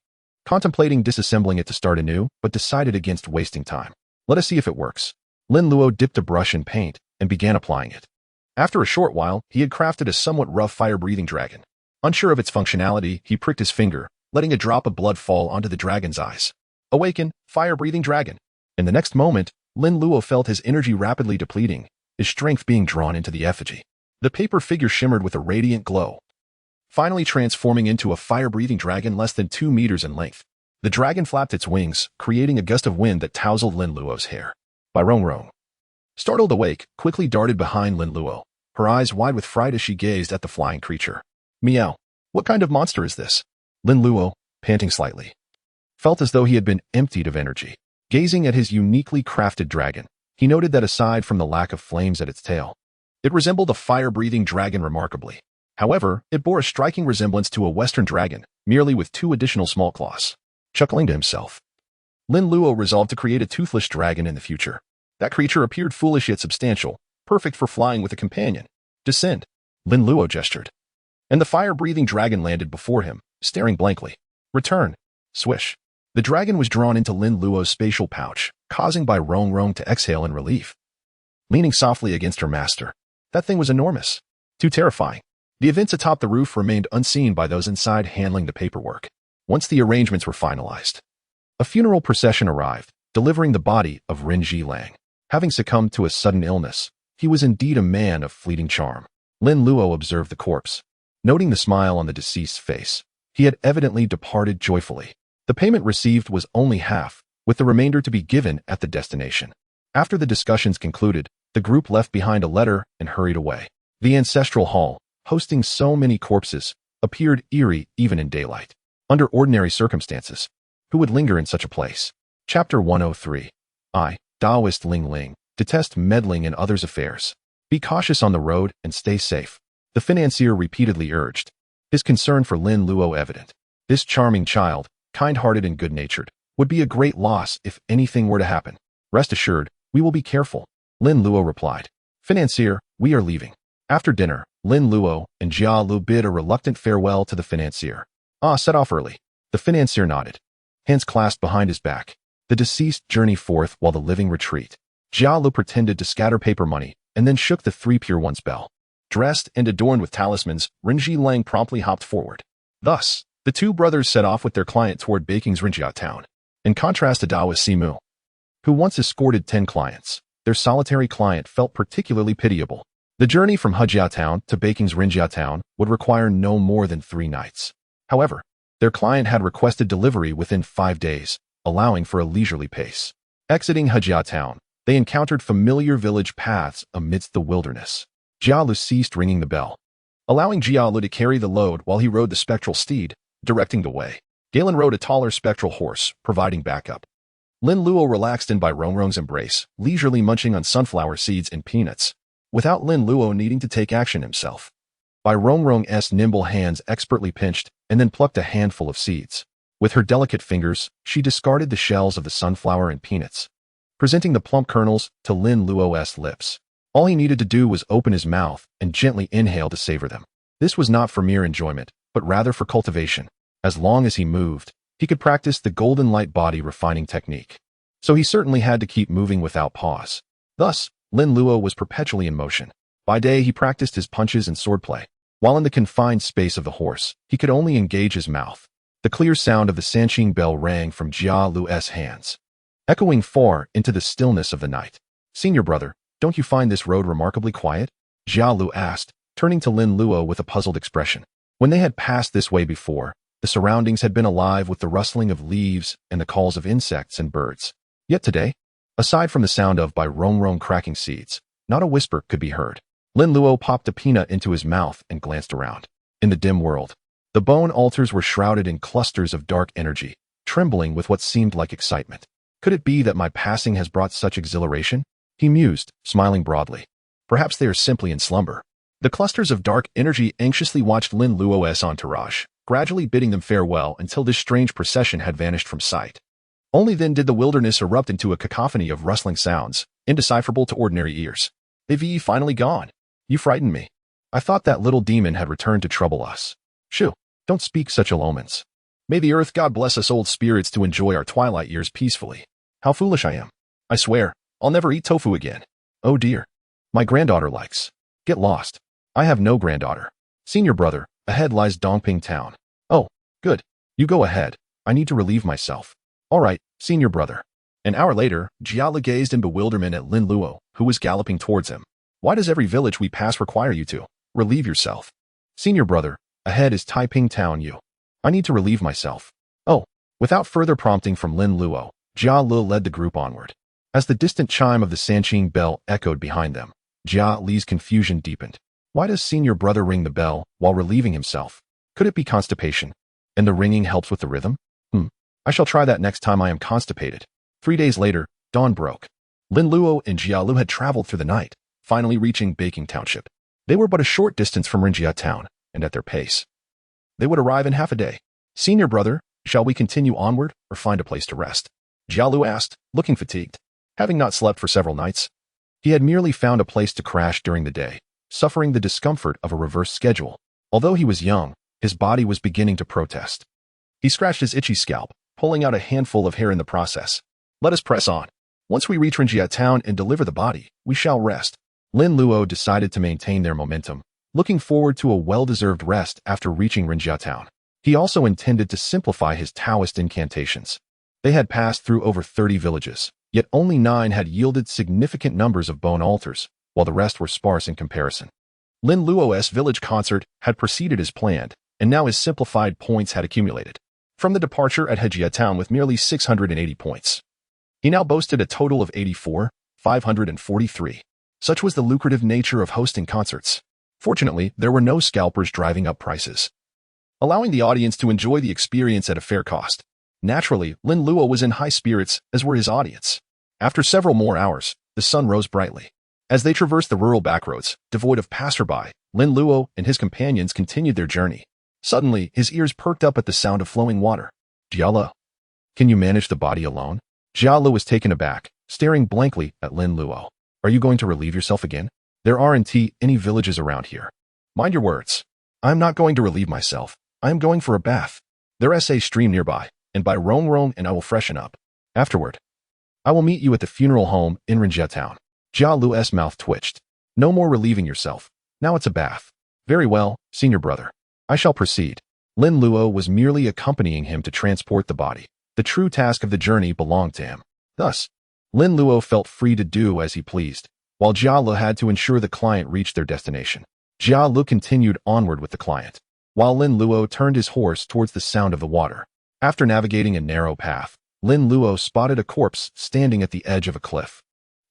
contemplating disassembling it to start anew, but decided against wasting time. Let us see if it works. Lin Luo dipped a brush in paint and began applying it. After a short while, he had crafted a somewhat rough fire-breathing dragon. Unsure of its functionality, he pricked his finger, letting a drop of blood fall onto the dragon's eyes. Awaken, fire-breathing dragon. In the next moment, Lin Luo felt his energy rapidly depleting, his strength being drawn into the effigy. The paper figure shimmered with a radiant glow, finally transforming into a fire-breathing dragon less than 2 meters in length. The dragon flapped its wings, creating a gust of wind that tousled Lin Luo's hair. Rong, startled awake, quickly darted behind Lin Luo, her eyes wide with fright as she gazed at the flying creature. Meow. What kind of monster is this? Lin Luo, panting slightly, felt as though he had been emptied of energy. Gazing at his uniquely crafted dragon, he noted that aside from the lack of flames at its tail, it resembled a fire-breathing dragon remarkably. However, it bore a striking resemblance to a Western dragon, merely with 2 additional small claws. Chuckling to himself, Lin Luo resolved to create a toothless dragon in the future. That creature appeared foolish yet substantial, perfect for flying with a companion. Descend, Lin Luo gestured, and the fire-breathing dragon landed before him, staring blankly. Return. Swish. The dragon was drawn into Lin Luo's spatial pouch, causing Bai Rongrong to exhale in relief. Leaning softly against her master, that thing was enormous. Too terrifying. The events atop the roof remained unseen by those inside handling the paperwork. Once the arrangements were finalized, a funeral procession arrived, delivering the body of Ren Lang. Having succumbed to a sudden illness, he was indeed a man of fleeting charm. Lin Luo observed the corpse. Noting the smile on the deceased's face, he had evidently departed joyfully. The payment received was only half, with the remainder to be given at the destination. After the discussions concluded, the group left behind a letter and hurried away. The ancestral hall, hosting so many corpses, appeared eerie even in daylight. Under ordinary circumstances, who would linger in such a place? Chapter 103. I, Taoist Ling Ling, detest meddling in others' affairs. Be cautious on the road and stay safe, the financier repeatedly urged, his concern for Lin Luo evident. This charming child, kind-hearted and good-natured, would be a great loss if anything were to happen. Rest assured, we will be careful, Lin Luo replied. Financier, we are leaving. After dinner, Lin Luo and Jia Lu bid a reluctant farewell to the financier. Set off early. The financier nodded, hands clasped behind his back. The deceased journeyed forth while the living retreat. Jia Lu pretended to scatter paper money and then shook the 3 pure ones bell. Dressed and adorned with talismans, Ren Lang promptly hopped forward. Thus, the 2 brothers set off with their client toward Beijing's Rinjia town. In contrast to Taoist Simu, who once escorted 10 clients, their solitary client felt particularly pitiable. The journey from Hejia town to Beijing's Rinjia town would require no more than 3 nights. However, their client had requested delivery within 5 days, allowing for a leisurely pace. Exiting Hejia town, they encountered familiar village paths amidst the wilderness. Jia Lu ceased ringing the bell, allowing Jia Lu to carry the load while he rode the spectral steed, directing the way. Galen rode a taller spectral horse, providing backup. Lin Luo relaxed in Bai Rongrong's embrace, leisurely munching on sunflower seeds and peanuts, without Lin Luo needing to take action himself. Bai Rongrong's nimble hands expertly pinched and then plucked a handful of seeds. With her delicate fingers, she discarded the shells of the sunflower and peanuts, presenting the plump kernels to Lin Luo's lips. All he needed to do was open his mouth and gently inhale to savor them. This was not for mere enjoyment, but rather for cultivation. As long as he moved, he could practice the golden light body refining technique. So he certainly had to keep moving without pause. Thus, Lin Luo was perpetually in motion. By day, he practiced his punches and swordplay. While in the confined space of the horse, he could only engage his mouth. The clear sound of the Sanqing bell rang from Jia Lu's hands, echoing far into the stillness of the night. Senior brother, don't you find this road remarkably quiet? Jia Lu asked, turning to Lin Luo with a puzzled expression. When they had passed this way before, the surroundings had been alive with the rustling of leaves and the calls of insects and birds. Yet today, aside from the sound of Bai Rongrong cracking seeds, not a whisper could be heard. Lin Luo popped a peanut into his mouth and glanced around. In the dim world, the bone altars were shrouded in clusters of dark energy, trembling with what seemed like excitement. Could it be that my passing has brought such exhilaration? He mused, smiling broadly. Perhaps they are simply in slumber. The clusters of dark energy anxiously watched Lin Luo's entourage, gradually bidding them farewell until this strange procession had vanished from sight. Only then did the wilderness erupt into a cacophony of rustling sounds, indecipherable to ordinary ears. Have ye finally gone? You frightened me. I thought that little demon had returned to trouble us. Shoo, don't speak such ill omens. May the earth god bless us old spirits to enjoy our twilight years peacefully. How foolish I am. I swear, I'll never eat tofu again. Oh dear. My granddaughter likes. Get lost. I have no granddaughter. Senior brother, ahead lies Dongping town. Oh, good. You go ahead. I need to relieve myself. All right, senior brother. An hour later, Jiala gazed in bewilderment at Lin Luo, who was galloping towards him. Why does every village we pass require you to relieve yourself? Senior brother, ahead is Taiping town you. I need to relieve myself. Oh, without further prompting from Lin Luo, Jia Lu led the group onward. As the distant chime of the Sanqing bell echoed behind them, Jia Li's confusion deepened. Why does senior brother ring the bell while relieving himself? Could it be constipation? And the ringing helps with the rhythm? I shall try that next time I am constipated. 3 days later, dawn broke. Lin Luo and Jialu had traveled through the night, finally reaching Baking Township. They were but a short distance from Rinjia town, and at their pace, they would arrive in half a day. Senior brother, shall we continue onward or find a place to rest? Jialu asked, looking fatigued. Having not slept for several nights, he had merely found a place to crash during the day, suffering the discomfort of a reverse schedule. Although he was young, his body was beginning to protest. He scratched his itchy scalp, pulling out a handful of hair in the process. Let us press on. Once we reach Rinjia town and deliver the body, we shall rest. Lin Luo decided to maintain their momentum, looking forward to a well-deserved rest after reaching Rinjia town. He also intended to simplify his Taoist incantations. They had passed through over 30 villages, yet only 9 had yielded significant numbers of bone altars, while the rest were sparse in comparison. Lin Luo's village concert had proceeded as planned, and now his simplified points had accumulated. From the departure at Hejia town with merely 680 points, he now boasted a total of 84,543. Such was the lucrative nature of hosting concerts. Fortunately, there were no scalpers driving up prices, allowing the audience to enjoy the experience at a fair cost. Naturally, Lin Luo was in high spirits, as were his audience. After several more hours, the sun rose brightly. As they traversed the rural backroads, devoid of passerby, Lin Luo and his companions continued their journey. Suddenly, his ears perked up at the sound of flowing water. Jialu, can you manage the body alone? Jialu was taken aback, staring blankly at Lin Luo. Are you going to relieve yourself again? There aren't any villages around here. Mind your words. I'm not going to relieve myself. I am going for a bath. There's a stream nearby, and by Rong and I will freshen up. Afterward, I will meet you at the funeral home in Rinjia town. Jialu's mouth twitched. No more relieving yourself. Now it's a bath. Very well, senior brother. I shall proceed. Lin Luo was merely accompanying him to transport the body. The true task of the journey belonged to him. Thus, Lin Luo felt free to do as he pleased, while Jialu had to ensure the client reached their destination. Jialu continued onward with the client, while Lin Luo turned his horse towards the sound of the water. After navigating a narrow path, Lin Luo spotted a corpse standing at the edge of a cliff.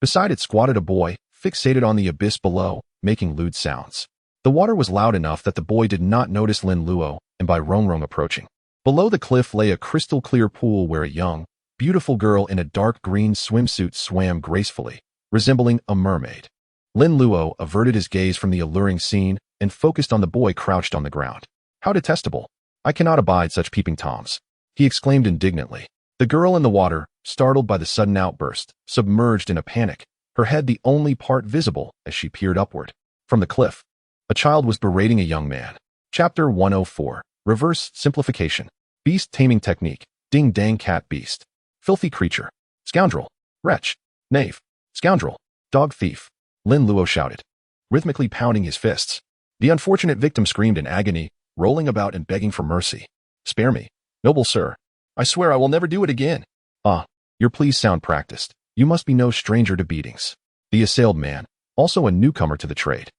Beside it squatted a boy, fixated on the abyss below, making lewd sounds. The water was loud enough that the boy did not notice Lin Luo, and by Rong approaching. Below the cliff lay a crystal-clear pool where a young, beautiful girl in a dark green swimsuit swam gracefully, resembling a mermaid. Lin Luo averted his gaze from the alluring scene and focused on the boy crouched on the ground. How detestable! I cannot abide such peeping toms, he exclaimed indignantly. The girl in the water, startled by the sudden outburst, submerged in a panic, her head the only part visible as she peered upward. From the cliff, a child was berating a young man. Chapter 104. Reverse Simplification. Beast Taming Technique. Ding dang cat beast. Filthy creature. Scoundrel. Wretch. Knave. Scoundrel. Dog thief. Lin Luo shouted, rhythmically pounding his fists. The unfortunate victim screamed in agony, rolling about and begging for mercy. Spare me, noble sir. I swear I will never do it again. Ah, your pleas sound practiced. You must be no stranger to beatings. The assailed man, also a newcomer to the trade,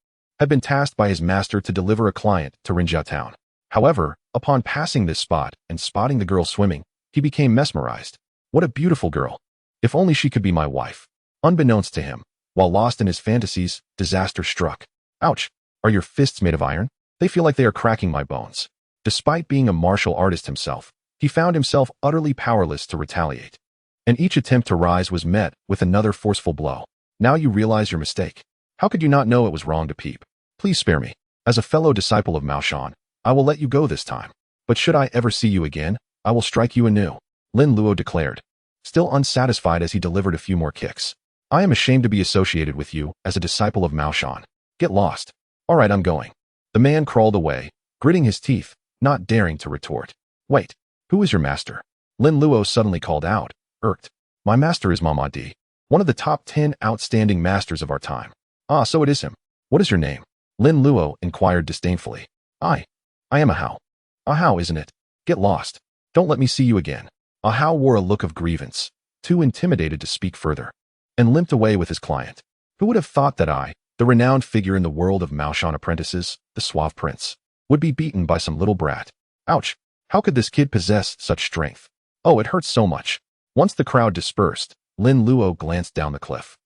had been tasked by his master to deliver a client to Rinjia town. However, upon passing this spot and spotting the girl swimming, he became mesmerized. What a beautiful girl. If only she could be my wife. Unbeknownst to him, while lost in his fantasies, disaster struck. Ouch! Are your fists made of iron? They feel like they are cracking my bones. Despite being a martial artist himself, he found himself utterly powerless to retaliate. And each attempt to rise was met with another forceful blow. Now you realize your mistake. How could you not know it was wrong to peep? Please spare me. As a fellow disciple of Mao Shan, I will let you go this time. But should I ever see you again, I will strike you anew, Lin Luo declared, still unsatisfied as he delivered a few more kicks. I am ashamed to be associated with you as a disciple of Mao Shan. Get lost. All right, I'm going. The man crawled away, gritting his teeth, not daring to retort. Wait, who is your master? Lin Luo suddenly called out, irked. My master is Mama Di, one of the top 10 outstanding masters of our time. Ah, so it is him. What is your name? Lin Luo inquired disdainfully. I am a Hao. A Hao, isn't it? Get lost. Don't let me see you again. A Hao wore a look of grievance, too intimidated to speak further, and limped away with his client. Who would have thought that I, the renowned figure in the world of Mao Shan apprentices, the suave prince, would be beaten by some little brat? Ouch! How could this kid possess such strength? Oh, it hurts so much. Once the crowd dispersed, Lin Luo glanced down the cliff.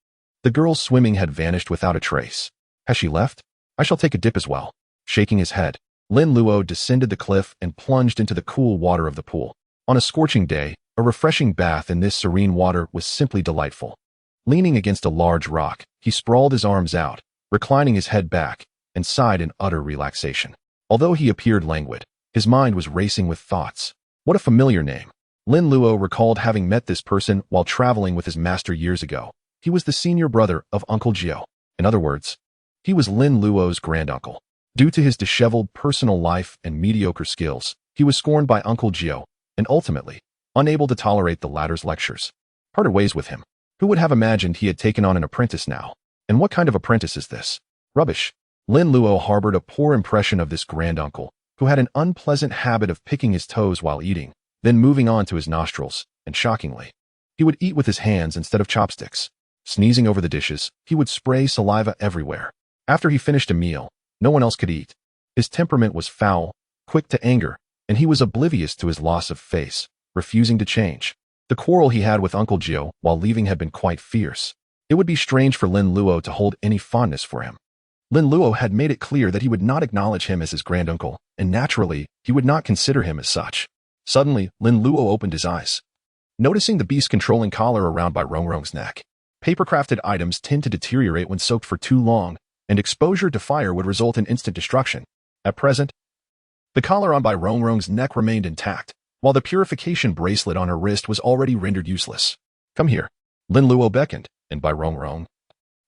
The girl swimming had vanished without a trace. Has she left? I shall take a dip as well. Shaking his head, Lin Luo descended the cliff and plunged into the cool water of the pool. On a scorching day, a refreshing bath in this serene water was simply delightful. Leaning against a large rock, he sprawled his arms out, reclining his head back, and sighed in utter relaxation. Although he appeared languid, his mind was racing with thoughts. What a familiar name. Lin Luo recalled having met this person while traveling with his master years ago. He was the senior brother of Uncle Jiu. In other words, he was Lin Luo's granduncle. Due to his disheveled personal life and mediocre skills, he was scorned by Uncle Jiu, and ultimately, unable to tolerate the latter's lectures, parted ways with him. Who would have imagined he had taken on an apprentice now? And what kind of apprentice is this? Rubbish. Lin Luo harbored a poor impression of this granduncle, who had an unpleasant habit of picking his toes while eating, then moving on to his nostrils, and shockingly, he would eat with his hands instead of chopsticks. Sneezing over the dishes, he would spray saliva everywhere. After he finished a meal, no one else could eat. His temperament was foul, quick to anger, and he was oblivious to his loss of face, refusing to change. The quarrel he had with Uncle Jiu while leaving had been quite fierce. It would be strange for Lin Luo to hold any fondness for him. Lin Luo had made it clear that he would not acknowledge him as his granduncle, and naturally, he would not consider him as such. Suddenly, Lin Luo opened his eyes, noticing the beast-controlling collar around Bai Rongrong's neck. Paper-crafted items tend to deteriorate when soaked for too long, and exposure to fire would result in instant destruction. At present, the collar on Bai Rongrong's neck remained intact, while the purification bracelet on her wrist was already rendered useless. Come here. Lin Luo beckoned, and Bai Rongrong,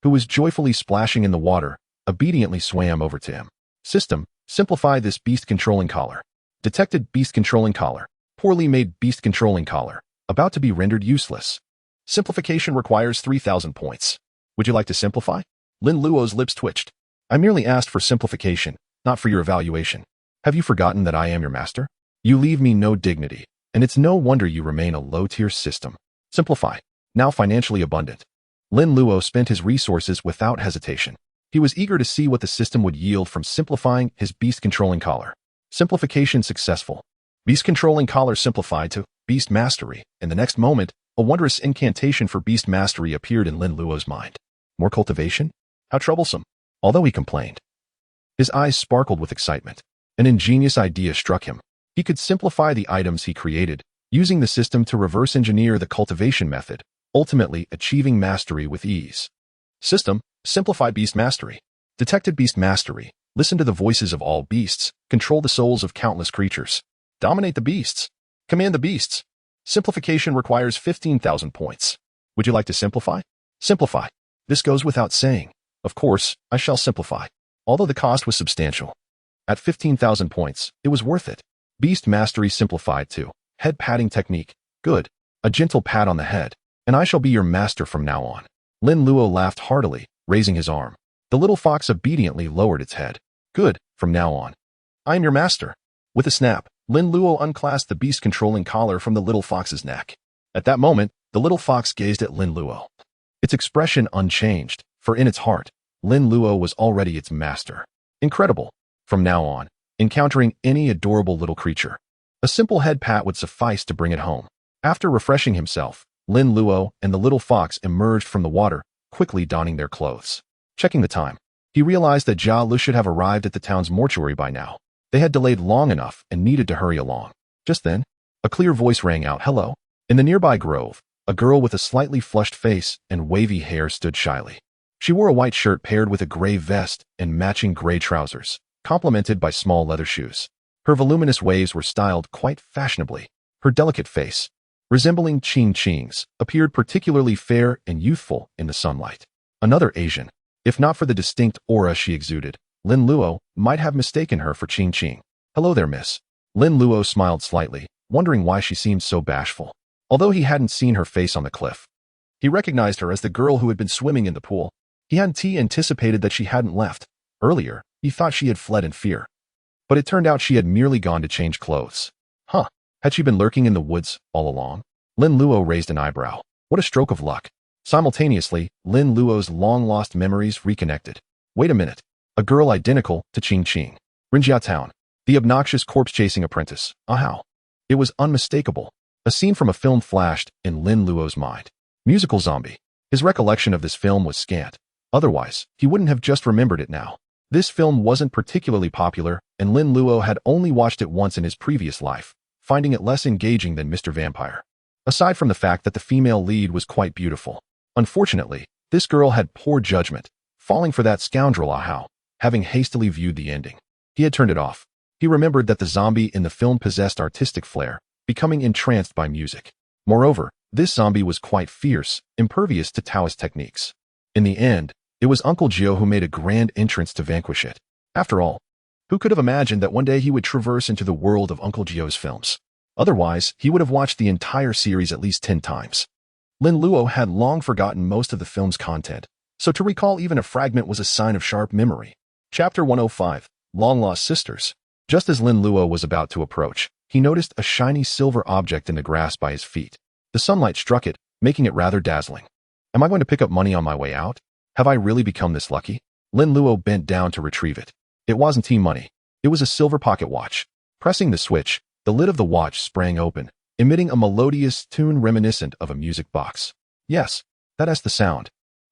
who was joyfully splashing in the water, obediently swam over to him. System, simplify this beast-controlling collar. Detected beast-controlling collar. Poorly made beast-controlling collar. About to be rendered useless. Simplification requires 3,000 points. Would you like to simplify? Lin Luo's lips twitched. I merely asked for simplification, not for your evaluation. Have you forgotten that I am your master? You leave me no dignity, and it's no wonder you remain a low-tier system. Simplify. Now financially abundant. Lin Luo spent his resources without hesitation. He was eager to see what the system would yield from simplifying his beast-controlling collar. Simplification successful. Beast-controlling collar simplified to beast mastery. In the next moment, a wondrous incantation for beast mastery appeared in Lin Luo's mind. More cultivation? How troublesome. Although he complained, his eyes sparkled with excitement. An ingenious idea struck him. He could simplify the items he created, using the system to reverse engineer the cultivation method, ultimately achieving mastery with ease. System, simplify beast mastery. Detected beast mastery. Listen to the voices of all beasts, control the souls of countless creatures. Dominate the beasts. Command the beasts. Simplification requires 15,000 points. Would you like to simplify? Simplify. This goes without saying. Of course, I shall simplify. Although the cost was substantial. At 15,000 points, it was worth it. Beast mastery simplified to head patting technique. Good. A gentle pat on the head, and I shall be your master from now on. Lin Luo laughed heartily, raising his arm. The little fox obediently lowered its head. Good. From now on, I am your master. With a snap, Lin Luo unclasped the beast-controlling collar from the little fox's neck. At that moment, the little fox gazed at Lin Luo. Its expression unchanged, for in its heart, Lin Luo was already its master. Incredible. From now on, encountering any adorable little creature, a simple head pat would suffice to bring it home. After refreshing himself, Lin Luo and the little fox emerged from the water, quickly donning their clothes. Checking the time, he realized that Jia Lu should have arrived at the town's mortuary by now. They had delayed long enough and needed to hurry along. Just then, a clear voice rang out, "Hello." In the nearby grove, a girl with a slightly flushed face and wavy hair stood shyly. She wore a white shirt paired with a gray vest and matching gray trousers, complemented by small leather shoes. Her voluminous waves were styled quite fashionably. Her delicate face, resembling Qing Qing's, appeared particularly fair and youthful in the sunlight. Another Asian, if not for the distinct aura she exuded, Lin Luo might have mistaken her for Qing Qing. "Hello there, miss." Lin Luo smiled slightly, wondering why she seemed so bashful. Although he hadn't seen her face on the cliff, he recognized her as the girl who had been swimming in the pool. He hadn't anticipated that she hadn't left. Earlier, he thought she had fled in fear. But it turned out she had merely gone to change clothes. Huh, had she been lurking in the woods all along? Lin Luo raised an eyebrow. What a stroke of luck. Simultaneously, Lin Luo's long-lost memories reconnected. Wait a minute. A girl identical to Qing Qing. Rinjia Town. The obnoxious corpse-chasing apprentice. How? It was unmistakable. A scene from a film flashed in Lin Luo's mind. Musical zombie. His recollection of this film was scant. Otherwise, he wouldn't have just remembered it now. This film wasn't particularly popular, and Lin Luo had only watched it once in his previous life, finding it less engaging than Mr. Vampire. Aside from the fact that the female lead was quite beautiful. Unfortunately, this girl had poor judgment, falling for that scoundrel Ahao, having hastily viewed the ending. He had turned it off. He remembered that the zombie in the film possessed artistic flair, becoming entranced by music. Moreover, this zombie was quite fierce, impervious to Taoist techniques. In the end, it was Uncle Jiu who made a grand entrance to vanquish it. After all, who could have imagined that one day he would traverse into the world of Uncle Jiu's films? Otherwise, he would have watched the entire series at least 10 times. Lin Luo had long forgotten most of the film's content, so to recall even a fragment was a sign of sharp memory. Chapter 105, Long-Lost Sisters. Just as Lin Luo was about to approach, he noticed a shiny silver object in the grass by his feet. The sunlight struck it, making it rather dazzling. Am I going to pick up money on my way out? Have I really become this lucky? Lin Luo bent down to retrieve it. It wasn't money. It was a silver pocket watch. Pressing the switch, the lid of the watch sprang open, emitting a melodious tune reminiscent of a music box. Yes, that is the sound.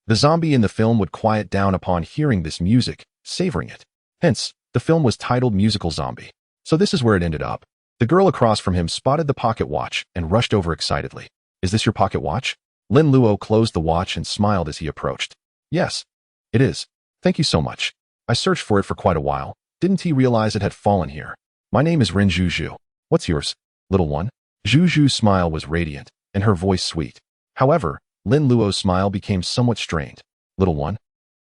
The zombie in the film would quiet down upon hearing this music, savoring it. Hence, the film was titled Musical Zombie. So this is where it ended up. The girl across from him spotted the pocket watch and rushed over excitedly. Is this your pocket watch? Lin Luo closed the watch and smiled as he approached. Yes, it is. Thank you so much. I searched for it for quite a while. Didn't he realize it had fallen here? My name is Rin Juju. What's yours, little one? Juju's smile was radiant, and her voice sweet. However, Lin Luo's smile became somewhat strained. Little one?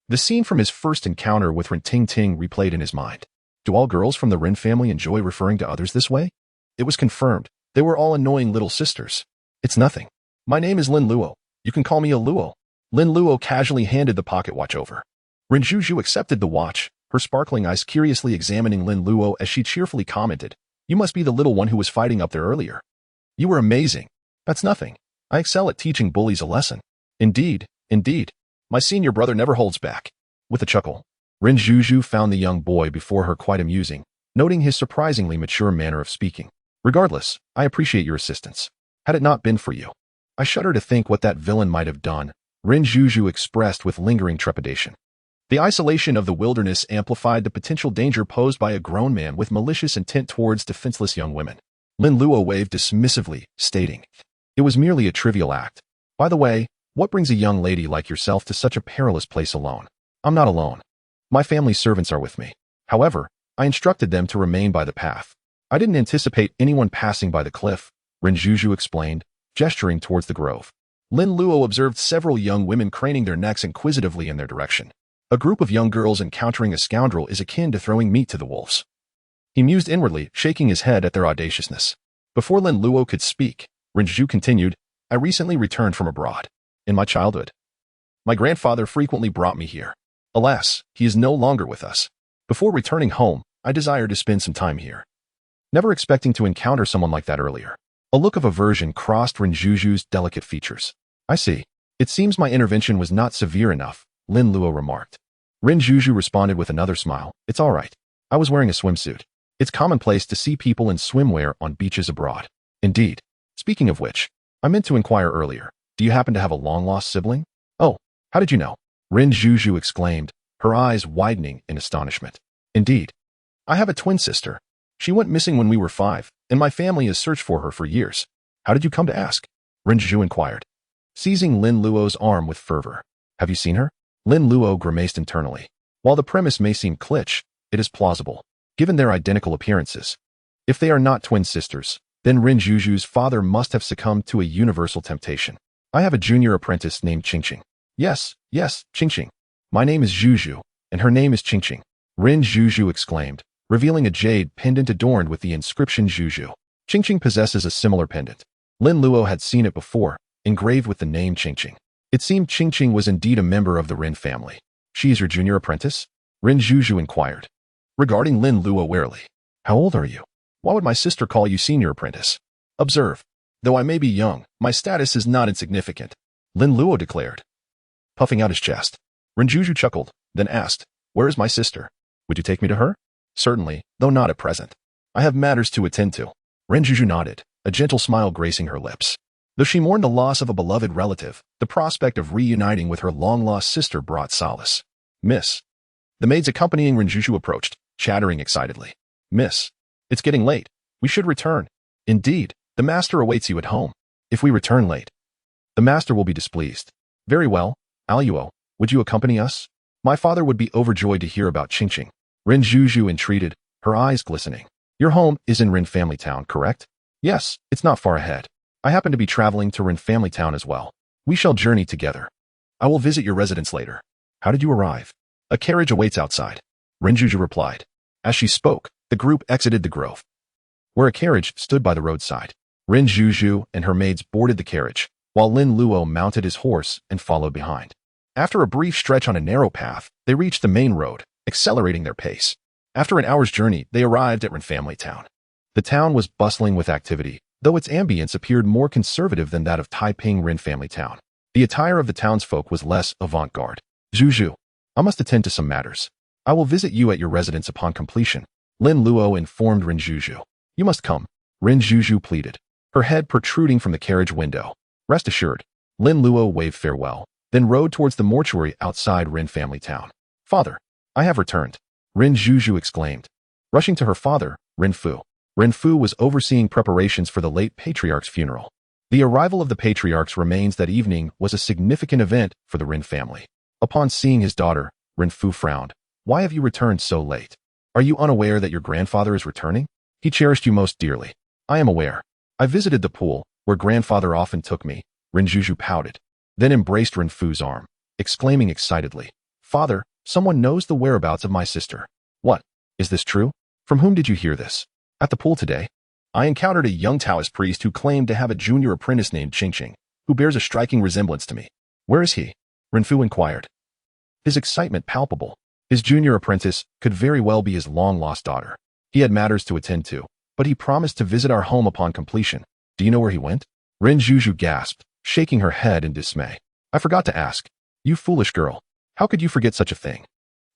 The scene from his first encounter with Rin Ting Ting replayed in his mind. Do all girls from the Rin family enjoy referring to others this way? It was confirmed. They were all annoying little sisters. It's nothing. My name is Lin Luo. You can call me a Luo. Lin Luo casually handed the pocket watch over. Rin Juju accepted the watch, her sparkling eyes curiously examining Lin Luo as she cheerfully commented, You must be the little one who was fighting up there earlier. You were amazing. That's nothing. I excel at teaching bullies a lesson. Indeed, indeed. My senior brother never holds back. With a chuckle, Rin Juju found the young boy before her quite amusing, noting his surprisingly mature manner of speaking. Regardless, I appreciate your assistance. Had it not been for you, I shudder to think what that villain might have done, Rin Juju expressed with lingering trepidation. The isolation of the wilderness amplified the potential danger posed by a grown man with malicious intent towards defenseless young women. Lin Luo waved dismissively, stating, It was merely a trivial act. By the way, what brings a young lady like yourself to such a perilous place alone? I'm not alone. My family's servants are with me. However, I instructed them to remain by the path. I didn't anticipate anyone passing by the cliff, Rin Juju explained, gesturing towards the grove. Lin Luo observed several young women craning their necks inquisitively in their direction. A group of young girls encountering a scoundrel is akin to throwing meat to the wolves. He mused inwardly, shaking his head at their audaciousness. Before Lin Luo could speak, Rin Juju continued, I recently returned from abroad. In my childhood, my grandfather frequently brought me here. Alas, he is no longer with us. Before returning home, I desired to spend some time here. Never expecting to encounter someone like that earlier. A look of aversion crossed Rin Juju's delicate features. I see. It seems my intervention was not severe enough, Lin Luo remarked. Rin Juju responded with another smile. It's all right. I was wearing a swimsuit. It's commonplace to see people in swimwear on beaches abroad. Indeed. Speaking of which, I meant to inquire earlier. Do you happen to have a long-lost sibling? Oh, how did you know? Rin Juju exclaimed, her eyes widening in astonishment. Indeed. I have a twin sister. She went missing when we were 5, and my family has searched for her for years. How did you come to ask? Rin Juju inquired, seizing Lin Luo's arm with fervor. Have you seen her? Lin Luo grimaced internally. While the premise may seem kitsch, it is plausible, given their identical appearances. If they are not twin sisters, then Rin Juju's father must have succumbed to a universal temptation. I have a junior apprentice named Qingqing. Yes, Qingqing. My name is Juju, and her name is Qingqing. Rin Juju exclaimed, revealing a jade pendant adorned with the inscription Juju. Qingqing possesses a similar pendant. Lin Luo had seen it before, engraved with the name Qingqing. It seemed Qingqing was indeed a member of the Rin family. She is your junior apprentice? Rin Juju inquired, regarding Lin Luo warily. How old are you? Why would my sister call you senior apprentice? Observe. Though I may be young, my status is not insignificant, Lin Luo declared, puffing out his chest. Rin Juju chuckled, then asked, Where is my sister? Would you take me to her? Certainly, though not at present. I have matters to attend to. Rin Juju nodded, a gentle smile gracing her lips. Though she mourned the loss of a beloved relative, the prospect of reuniting with her long-lost sister brought solace. Miss. The maids accompanying Rin Juju approached, chattering excitedly. Miss, it's getting late. We should return. Indeed, the master awaits you at home. If we return late, the master will be displeased. Very well, Luo, would you accompany us? My father would be overjoyed to hear about Qingqing. Rin Zhu entreated, her eyes glistening. Your home is in Rin Family Town, correct? Yes, it's not far ahead. I happen to be traveling to Rin Family Town as well. We shall journey together. I will visit your residence later. How did you arrive? A carriage awaits outside. Rin Zhu replied. As she spoke, the group exited the grove, where a carriage stood by the roadside. Rin Zhu and her maids boarded the carriage, while Lin Luo mounted his horse and followed behind. After a brief stretch on a narrow path, they reached the main road, accelerating their pace. After an hour's journey, they arrived at Rin Family Town. The town was bustling with activity, though its ambience appeared more conservative than that of Taiping Rin Family Town. The attire of the townsfolk was less avant-garde. Zhu, I must attend to some matters. I will visit you at your residence upon completion. Lin Luo informed Rin Zhu. You must come. Rin Zhu pleaded, her head protruding from the carriage window. Rest assured. Lin Luo waved farewell, then rode towards the mortuary outside Rin Family Town. Father, I have returned. Rin Zhu exclaimed. Rushing to her father, Rin Fu. Rin Fu was overseeing preparations for the late patriarch's funeral. The arrival of the patriarch's remains that evening was a significant event for the Rin family. Upon seeing his daughter, Rin Fu frowned. Why have you returned so late? Are you unaware that your grandfather is returning? He cherished you most dearly. I am aware. I visited the pool, where grandfather often took me. Rin Zhu pouted, then embraced Rin Fu's arm, exclaiming excitedly, Father, someone knows the whereabouts of my sister. What? Is this true? From whom did you hear this? At the pool today, I encountered a young Taoist priest who claimed to have a junior apprentice named Qingqing, who bears a striking resemblance to me. Where is he? Rin Fu inquired, his excitement palpable. His junior apprentice could very well be his long-lost daughter. He had matters to attend to, but he promised to visit our home upon completion. Do you know where he went? Rin Zhu gasped, shaking her head in dismay. I forgot to ask. You foolish girl. How could you forget such a thing?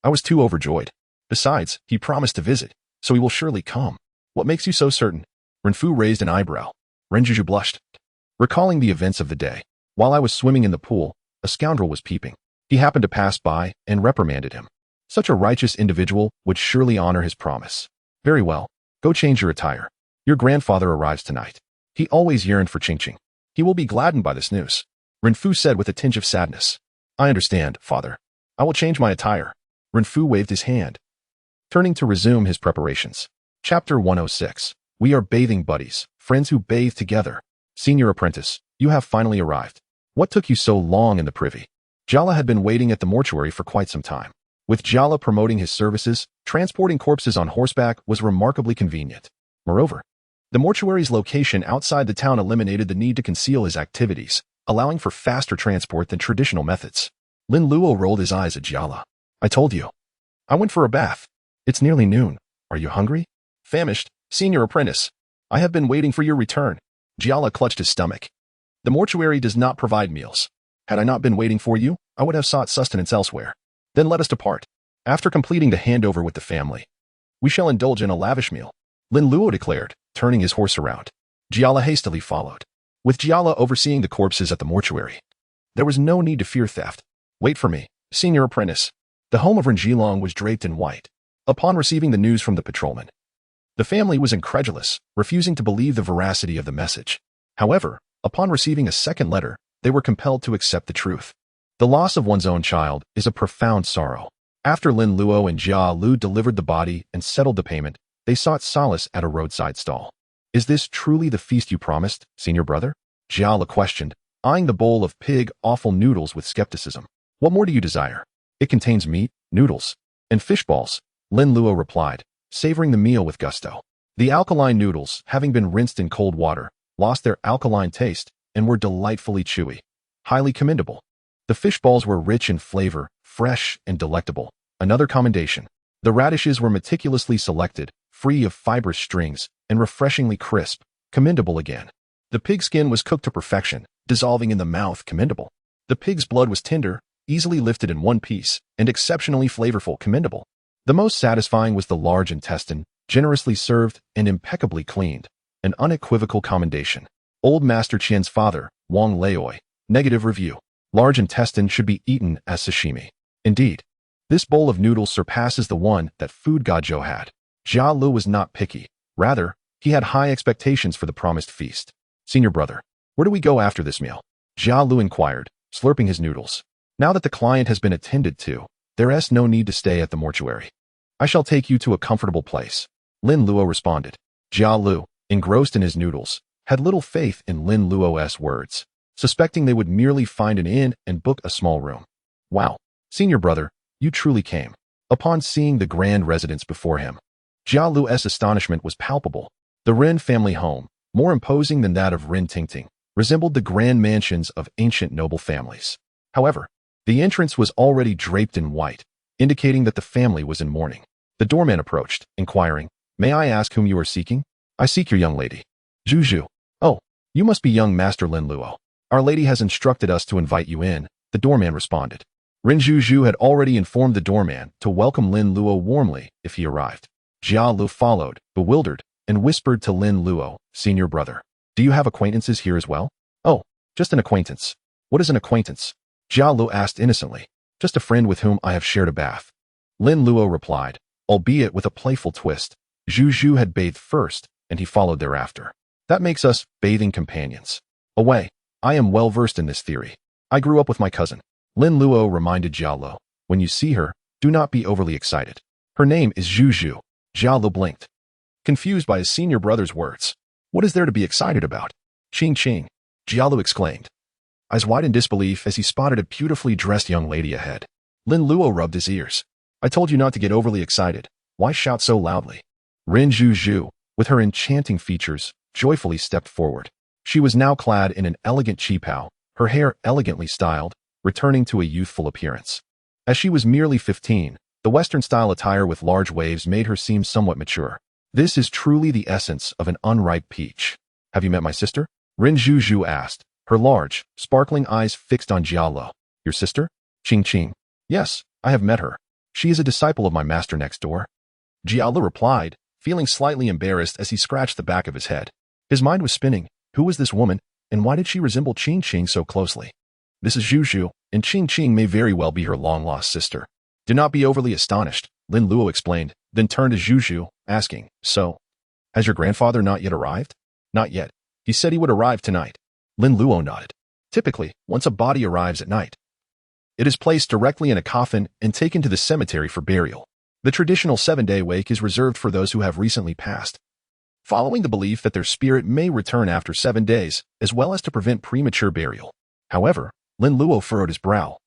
I was too overjoyed. Besides, he promised to visit, so he will surely come. What makes you so certain? Rin Fu raised an eyebrow. Rin Zhu blushed, recalling the events of the day. While I was swimming in the pool, a scoundrel was peeping. He happened to pass by and reprimanded him. Such a righteous individual would surely honor his promise. Very well. Go change your attire. Your grandfather arrives tonight. He always yearned for Qingqing. He will be gladdened by this news. Rin Fu said with a tinge of sadness. I understand, father. I will change my attire. Rin Fu waved his hand, turning to resume his preparations. Chapter 106. We are bathing buddies, friends who bathe together. Senior apprentice, you have finally arrived. What took you so long in the privy? Jiala had been waiting at the mortuary for quite some time. With Jiala promoting his services, transporting corpses on horseback was remarkably convenient. Moreover, the mortuary's location outside the town eliminated the need to conceal his activities, allowing for faster transport than traditional methods. Lin Luo rolled his eyes at Jiala. I told you. I went for a bath. It's nearly noon. Are you hungry? Famished, senior apprentice. I have been waiting for your return. Jiala clutched his stomach. The mortuary does not provide meals. Had I not been waiting for you, I would have sought sustenance elsewhere. Then let us depart. After completing the handover with the family, we shall indulge in a lavish meal, Lin Luo declared, turning his horse around. Jiala hastily followed. With Jiala overseeing the corpses at the mortuary, there was no need to fear theft. Wait for me, senior apprentice. The home of Ren Zhilong was draped in white. Upon receiving the news from the patrolman, the family was incredulous, refusing to believe the veracity of the message. However, upon receiving a second letter, they were compelled to accept the truth. The loss of one's own child is a profound sorrow. After Lin Luo and Jia Lu delivered the body and settled the payment, they sought solace at a roadside stall. Is this truly the feast you promised, senior brother? Jia Lu questioned, eyeing the bowl of pig offal noodles with skepticism. What more do you desire? It contains meat, noodles, and fish balls, Lin Luo replied, savoring the meal with gusto. The alkaline noodles, having been rinsed in cold water, lost their alkaline taste and were delightfully chewy. Highly commendable. The fish balls were rich in flavor, fresh and delectable. Another commendation. The radishes were meticulously selected, free of fibrous strings, and refreshingly crisp. Commendable again. The pig skin was cooked to perfection, dissolving in the mouth. Commendable. The pig's blood was tender, easily lifted in one piece, and exceptionally flavorful. Commendable. The most satisfying was the large intestine, generously served and impeccably cleaned. An unequivocal commendation. Old Master Qian's father, Wang Laoi. Negative review. Large intestine should be eaten as sashimi. Indeed, this bowl of noodles surpasses the one that food god Zhou had. Jia Lu was not picky. Rather, he had high expectations for the promised feast. Senior brother, where do we go after this meal? Jia Lu inquired, slurping his noodles. Now that the client has been attended to, there is no need to stay at the mortuary. I shall take you to a comfortable place. Lin Luo responded. Jia Lu, engrossed in his noodles, had little faith in Lin Luo's words, suspecting they would merely find an inn and book a small room. Wow, senior brother, you truly came. Upon seeing the grand residence before him, Jia Lu's astonishment was palpable. The Ren family home, more imposing than that of Ren Tingting, resembled the grand mansions of ancient noble families. However, the entrance was already draped in white, indicating that the family was in mourning. The doorman approached, inquiring, "May I ask whom you are seeking?" "I seek your young lady." "Juju. Oh, you must be young Master Lin Luo. Our lady has instructed us to invite you in," the doorman responded. Ren Juju had already informed the doorman to welcome Lin Luo warmly if he arrived. Jia Lu followed, bewildered, and whispered to Lin Luo, "Senior brother, do you have acquaintances here as well?" "Oh, just an acquaintance." "What is an acquaintance?" Jia Lu asked innocently. "Just a friend with whom I have shared a bath." Lin Luo replied, albeit with a playful twist. Juju had bathed first, and he followed thereafter. "That makes us bathing companions." "Away, I am well versed in this theory. I grew up with my cousin." Lin Luo reminded Jia Lu, "When you see her, do not be overly excited. Her name is Juju." Jia Lu blinked, confused by his senior brother's words. What is there to be excited about? "Ching Ching," Jia Lu exclaimed, eyes wide in disbelief as he spotted a beautifully dressed young lady ahead. Lin Luo rubbed his ears. "I told you not to get overly excited. Why shout so loudly?" Ren Juju, with her enchanting features, joyfully stepped forward. She was now clad in an elegant qipao, her hair elegantly styled, returning to a youthful appearance. As she was merely 15, the Western-style attire with large waves made her seem somewhat mature. This is truly the essence of an unripe peach. "Have you met my sister?" Ren Juju asked, her large, sparkling eyes fixed on Jia Lu. "Your sister?" "Ching Ching. Yes, I have met her. She is a disciple of my master next door." Jia Lu replied, feeling slightly embarrassed as he scratched the back of his head. His mind was spinning. Who was this woman, and why did she resemble Ching Ching so closely? This is Juju, and Ching Ching may very well be her long-lost sister. "Do not be overly astonished," Lin Luo explained, then turned to Juju, asking, "So, has your grandfather not yet arrived?" "Not yet. He said he would arrive tonight." Lin Luo nodded. Typically, once a body arrives at night, it is placed directly in a coffin and taken to the cemetery for burial. The traditional 7-day wake is reserved for those who have recently passed, following the belief that their spirit may return after 7 days, as well as to prevent premature burial. However, Lin Luo furrowed his brow,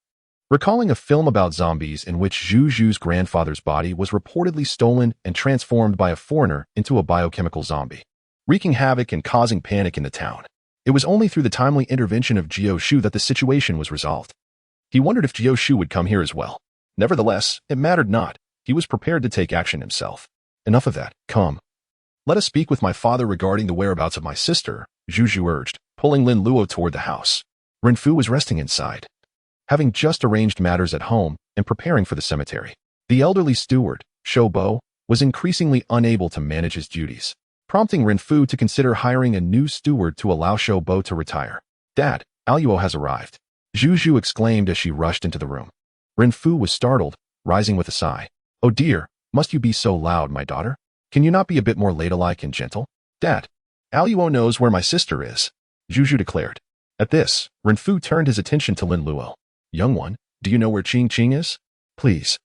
recalling a film about zombies in which Juju's grandfather's body was reportedly stolen and transformed by a foreigner into a biochemical zombie, wreaking havoc and causing panic in the town. It was only through the timely intervention of Jiu Shu that the situation was resolved. He wondered if Jiu Shu would come here as well. Nevertheless, it mattered not. He was prepared to take action himself. "Enough of that. Come. Let us speak with my father regarding the whereabouts of my sister," Juju urged, pulling Lin Luo toward the house. Renfu was resting inside, having just arranged matters at home and preparing for the cemetery. The elderly steward, Shou Bo, was increasingly unable to manage his duties, prompting Renfu to consider hiring a new steward to allow Shou Bo to retire. "Dad, Aluo has arrived," Juju exclaimed as she rushed into the room. Renfu was startled, rising with a sigh. "Oh dear, must you be so loud, my daughter? Can you not be a bit more ladylike and gentle?" "Dad, Aluo knows where my sister is," Juju declared. At this, Renfu turned his attention to Lin Luo. "Young one, do you know where Ching Ching is? Please,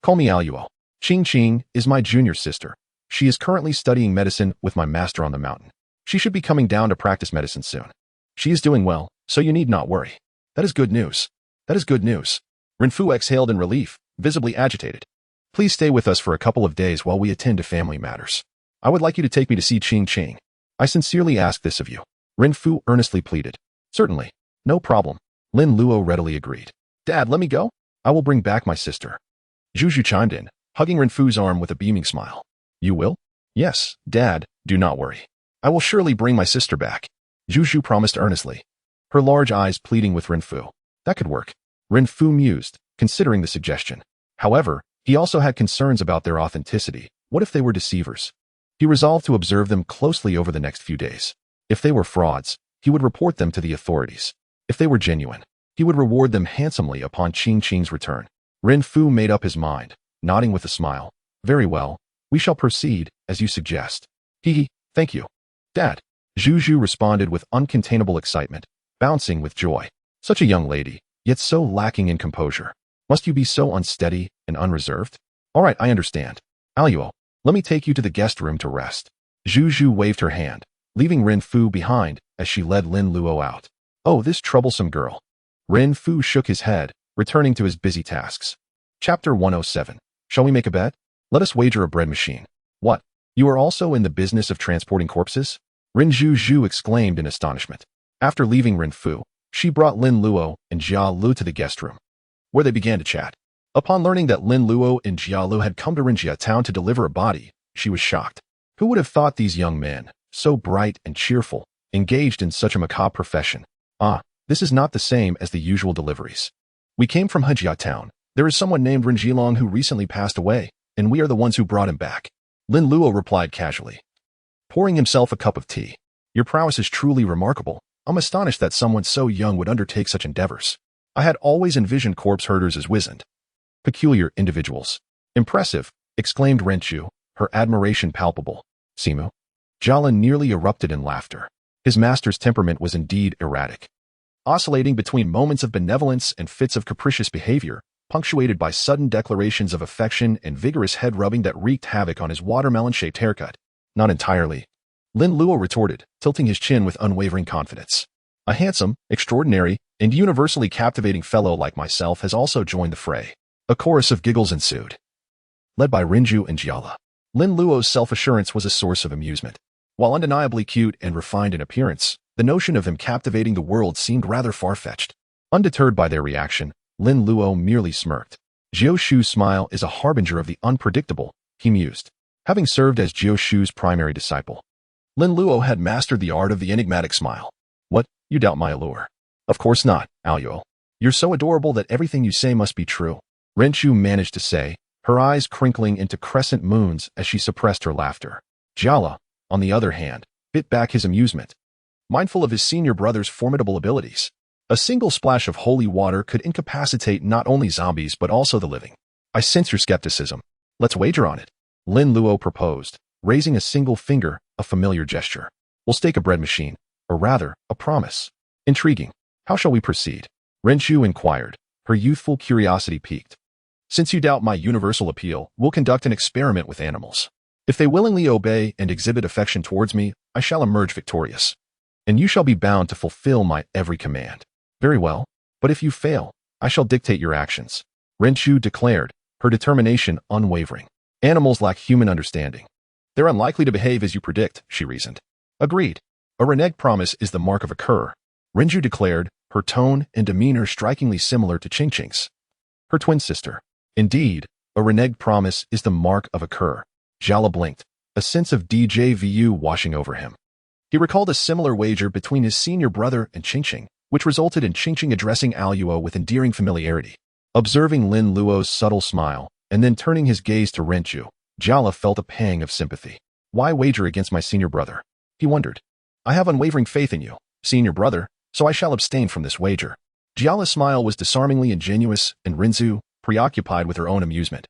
call me Aluo. Ching Ching is my junior sister. She is currently studying medicine with my master on the mountain. She should be coming down to practice medicine soon. She is doing well, so you need not worry." "That is good news. That is good news." Renfu exhaled in relief, visibly agitated. "Please stay with us for a couple of days while we attend to family matters. I would like you to take me to see Ching Ching. I sincerely ask this of you." Renfu earnestly pleaded. "Certainly. No problem." Lin Luo readily agreed. "Dad, let me go. I will bring back my sister." Juju chimed in, hugging Renfu's arm with a beaming smile. "You will?" "Yes, Dad, do not worry. I will surely bring my sister back," Juju promised earnestly, her large eyes pleading with Renfu. That could work. Renfu mused, considering the suggestion. However, he also had concerns about their authenticity. What if they were deceivers? He resolved to observe them closely over the next few days. If they were frauds, he would report them to the authorities. If they were genuine, he would reward them handsomely upon Ching Ching's return. Renfu made up his mind, nodding with a smile. "Very well, We shall proceed, as you suggest. Hee, thank you. Dad. Zhu responded with uncontainable excitement, bouncing with joy. Such a young lady, yet so lacking in composure. Must you be so unsteady and unreserved? All right, I understand. Luo, let me take you to the guest room to rest. Zhu waved her hand, leaving Ren Fu behind as she led Lin Luo out. Oh, this troublesome girl. Ren Fu shook his head, returning to his busy tasks. Chapter 107. Shall we make a bet? Let us wager a bread machine. What? You are also in the business of transporting corpses? Ren Zhu exclaimed in astonishment. After leaving Ren Fu, she brought Lin Luo and Jia Lu to the guest room, where they began to chat. Upon learning that Lin Luo and Jia Lu had come to Rinjia town to deliver a body, she was shocked. Who would have thought these young men, so bright and cheerful, engaged in such a macabre profession? Ah, this is not the same as the usual deliveries. We came from Hejia town. There is someone named Ren Zhilong who recently passed away, and we are the ones who brought him back. Lin Luo replied casually, pouring himself a cup of tea. Your prowess is truly remarkable. I'm astonished that someone so young would undertake such endeavors. I had always envisioned corpse herders as wizened, peculiar individuals. Impressive, exclaimed Renchu, her admiration palpable. Simu. Jala nearly erupted in laughter. His master's temperament was indeed erratic, oscillating between moments of benevolence and fits of capricious behavior, punctuated by sudden declarations of affection and vigorous head-rubbing that wreaked havoc on his watermelon-shaped haircut. Not entirely. Lin Luo retorted, tilting his chin with unwavering confidence. A handsome, extraordinary, and universally captivating fellow like myself has also joined the fray. A chorus of giggles ensued, led by Rinju and Jiala. Lin Luo's self-assurance was a source of amusement. While undeniably cute and refined in appearance, the notion of him captivating the world seemed rather far-fetched. Undeterred by their reaction, Lin Luo merely smirked. Jiu Shu's smile is a harbinger of the unpredictable, he mused. Having served as Jiu Shu's primary disciple, Lin Luo had mastered the art of the enigmatic smile. What, you doubt my allure? Of course not, Luo. You're so adorable that everything you say must be true. Renchu managed to say, her eyes crinkling into crescent moons as she suppressed her laughter. Jiala, on the other hand, bit back his amusement, mindful of his senior brother's formidable abilities. A single splash of holy water could incapacitate not only zombies but also the living. I sense your skepticism. Let's wager on it. Lin Luo proposed, raising a single finger, a familiar gesture. We'll stake a bread machine, or rather, a promise. Intriguing. How shall we proceed? Renchu inquired, her youthful curiosity piqued. Since you doubt my universal appeal, we'll conduct an experiment with animals. If they willingly obey and exhibit affection towards me, I shall emerge victorious. And you shall be bound to fulfill my every command. Very well, but if you fail, I shall dictate your actions. Renchu declared, her determination unwavering. Animals lack human understanding. They're unlikely to behave as you predict, she reasoned. Agreed. A reneged promise is the mark of a cur, Renju declared, her tone and demeanor strikingly similar to Qingqing's, her twin sister. Indeed, a reneged promise is the mark of a cur. Jala blinked, a sense of DJVU washing over him. He recalled a similar wager between his senior brother and Qingqing, which resulted in Qingqing addressing Luo with endearing familiarity. Observing Lin Luo's subtle smile, and then turning his gaze to Renchu, Jala felt a pang of sympathy. Why wager against my senior brother? He wondered. I have unwavering faith in you, senior brother, so I shall abstain from this wager. Jiala's smile was disarmingly ingenuous, and Rinzu, preoccupied with her own amusement,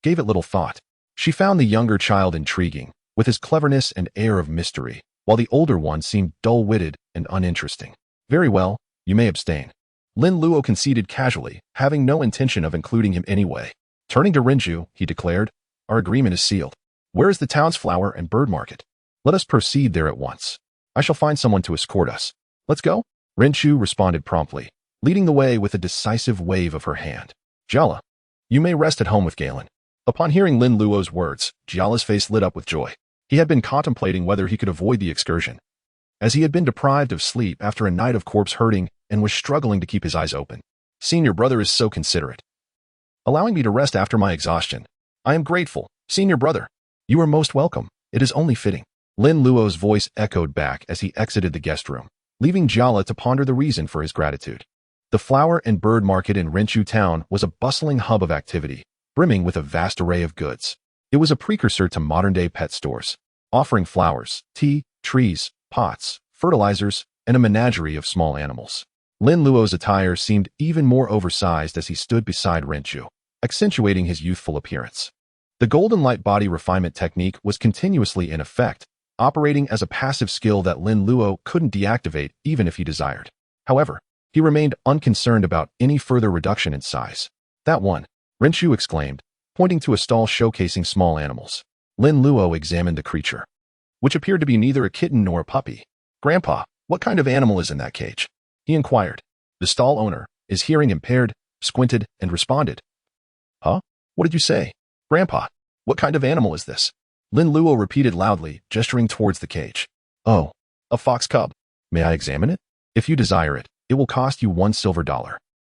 gave it little thought. She found the younger child intriguing, with his cleverness and air of mystery, while the older one seemed dull-witted and uninteresting. Very well, you may abstain. Lin Luo conceded casually, having no intention of including him anyway. Turning to Rinju, he declared, our agreement is sealed. Where is the town's flower and bird market? Let us proceed there at once. I shall find someone to escort us. Let's go? Rinchu responded promptly, leading the way with a decisive wave of her hand. Jala, you may rest at home with Galen. Upon hearing Lin Luo's words, Jala's face lit up with joy. He had been contemplating whether he could avoid the excursion, as he had been deprived of sleep after a night of corpse herding and was struggling to keep his eyes open. Senior brother is so considerate, allowing me to rest after my exhaustion. I am grateful, senior brother. You are most welcome. It is only fitting. Lin Luo's voice echoed back as he exited the guest room, leaving Jala to ponder the reason for his gratitude. The flower and bird market in Renchu town was a bustling hub of activity, brimming with a vast array of goods. It was a precursor to modern-day pet stores, offering flowers, tea, trees, pots, fertilizers, and a menagerie of small animals. Lin Luo's attire seemed even more oversized as he stood beside Renchu, accentuating his youthful appearance. The golden light body refinement technique was continuously in effect, operating as a passive skill that Lin Luo couldn't deactivate even if he desired. However, he remained unconcerned about any further reduction in size. That one, Rinchu exclaimed, pointing to a stall showcasing small animals. Lin Luo examined the creature, which appeared to be neither a kitten nor a puppy. Grandpa, what kind of animal is in that cage? He inquired. The stall owner, his hearing impaired, squinted and responded. Huh? What did you say? Grandpa, what kind of animal is this? Lin Luo repeated loudly, gesturing towards the cage. Oh, a fox cub. May I examine it? If you desire it, it will cost you $1 silver.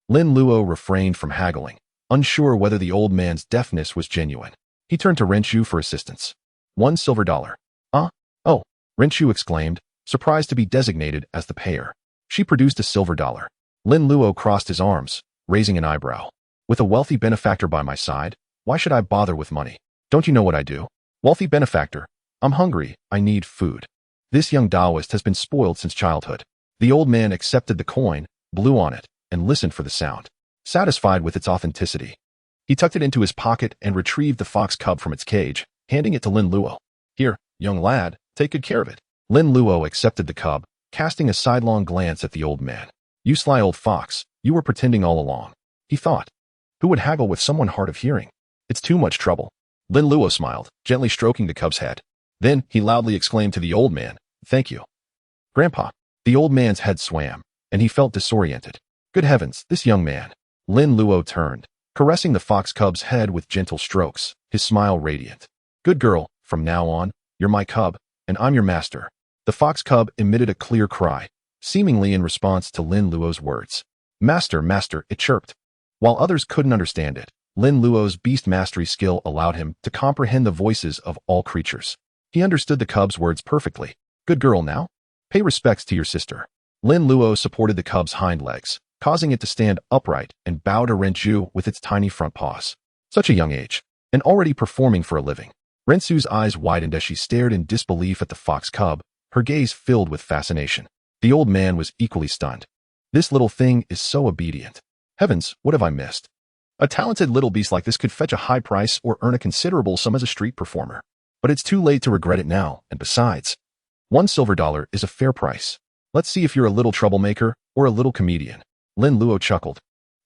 Lin Luo refrained from haggling, unsure whether the old man's deafness was genuine. He turned to Rinchu for assistance. $1 silver. Oh, Rinchu exclaimed, surprised to be designated as the payer. She produced $1 silver. Lin Luo crossed his arms, raising an eyebrow. With a wealthy benefactor by my side, why should I bother with money? Don't you know what I do? Wealthy benefactor, I'm hungry, I need food. This young Taoist has been spoiled since childhood. The old man accepted the coin, blew on it, and listened for the sound. Satisfied with its authenticity, he tucked it into his pocket and retrieved the fox cub from its cage, handing it to Lin Luo. Here, young lad, take good care of it. Lin Luo accepted the cub, casting a sidelong glance at the old man. You sly old fox, you were pretending all along. He thought. Who would haggle with someone hard of hearing? It's too much trouble. Lin Luo smiled, gently stroking the cub's head. Then he loudly exclaimed to the old man, Thank you. Grandpa. The old man's head swam, and he felt disoriented. Good heavens, this young man. Lin Luo turned, caressing the fox cub's head with gentle strokes, his smile radiant. Good girl, from now on, you're my cub, and I'm your master. The fox cub emitted a clear cry, seemingly in response to Lin Luo's words. Master, master, it chirped. While others couldn't understand it, Lin Luo's beast mastery skill allowed him to comprehend the voices of all creatures. He understood the cub's words perfectly. Good girl now? Pay respects to your sister. Lin Luo supported the cub's hind legs, causing it to stand upright and bow to Rinchu with its tiny front paws. Such a young age, and already performing for a living. Rinchu's eyes widened as she stared in disbelief at the fox cub, her gaze filled with fascination. The old man was equally stunned. This little thing is so obedient. Heavens, what have I missed? A talented little beast like this could fetch a high price or earn a considerable sum as a street performer. But it's too late to regret it now, and besides, $1 silver is a fair price. Let's see if you're a little troublemaker or a little comedian. Lin Luo chuckled,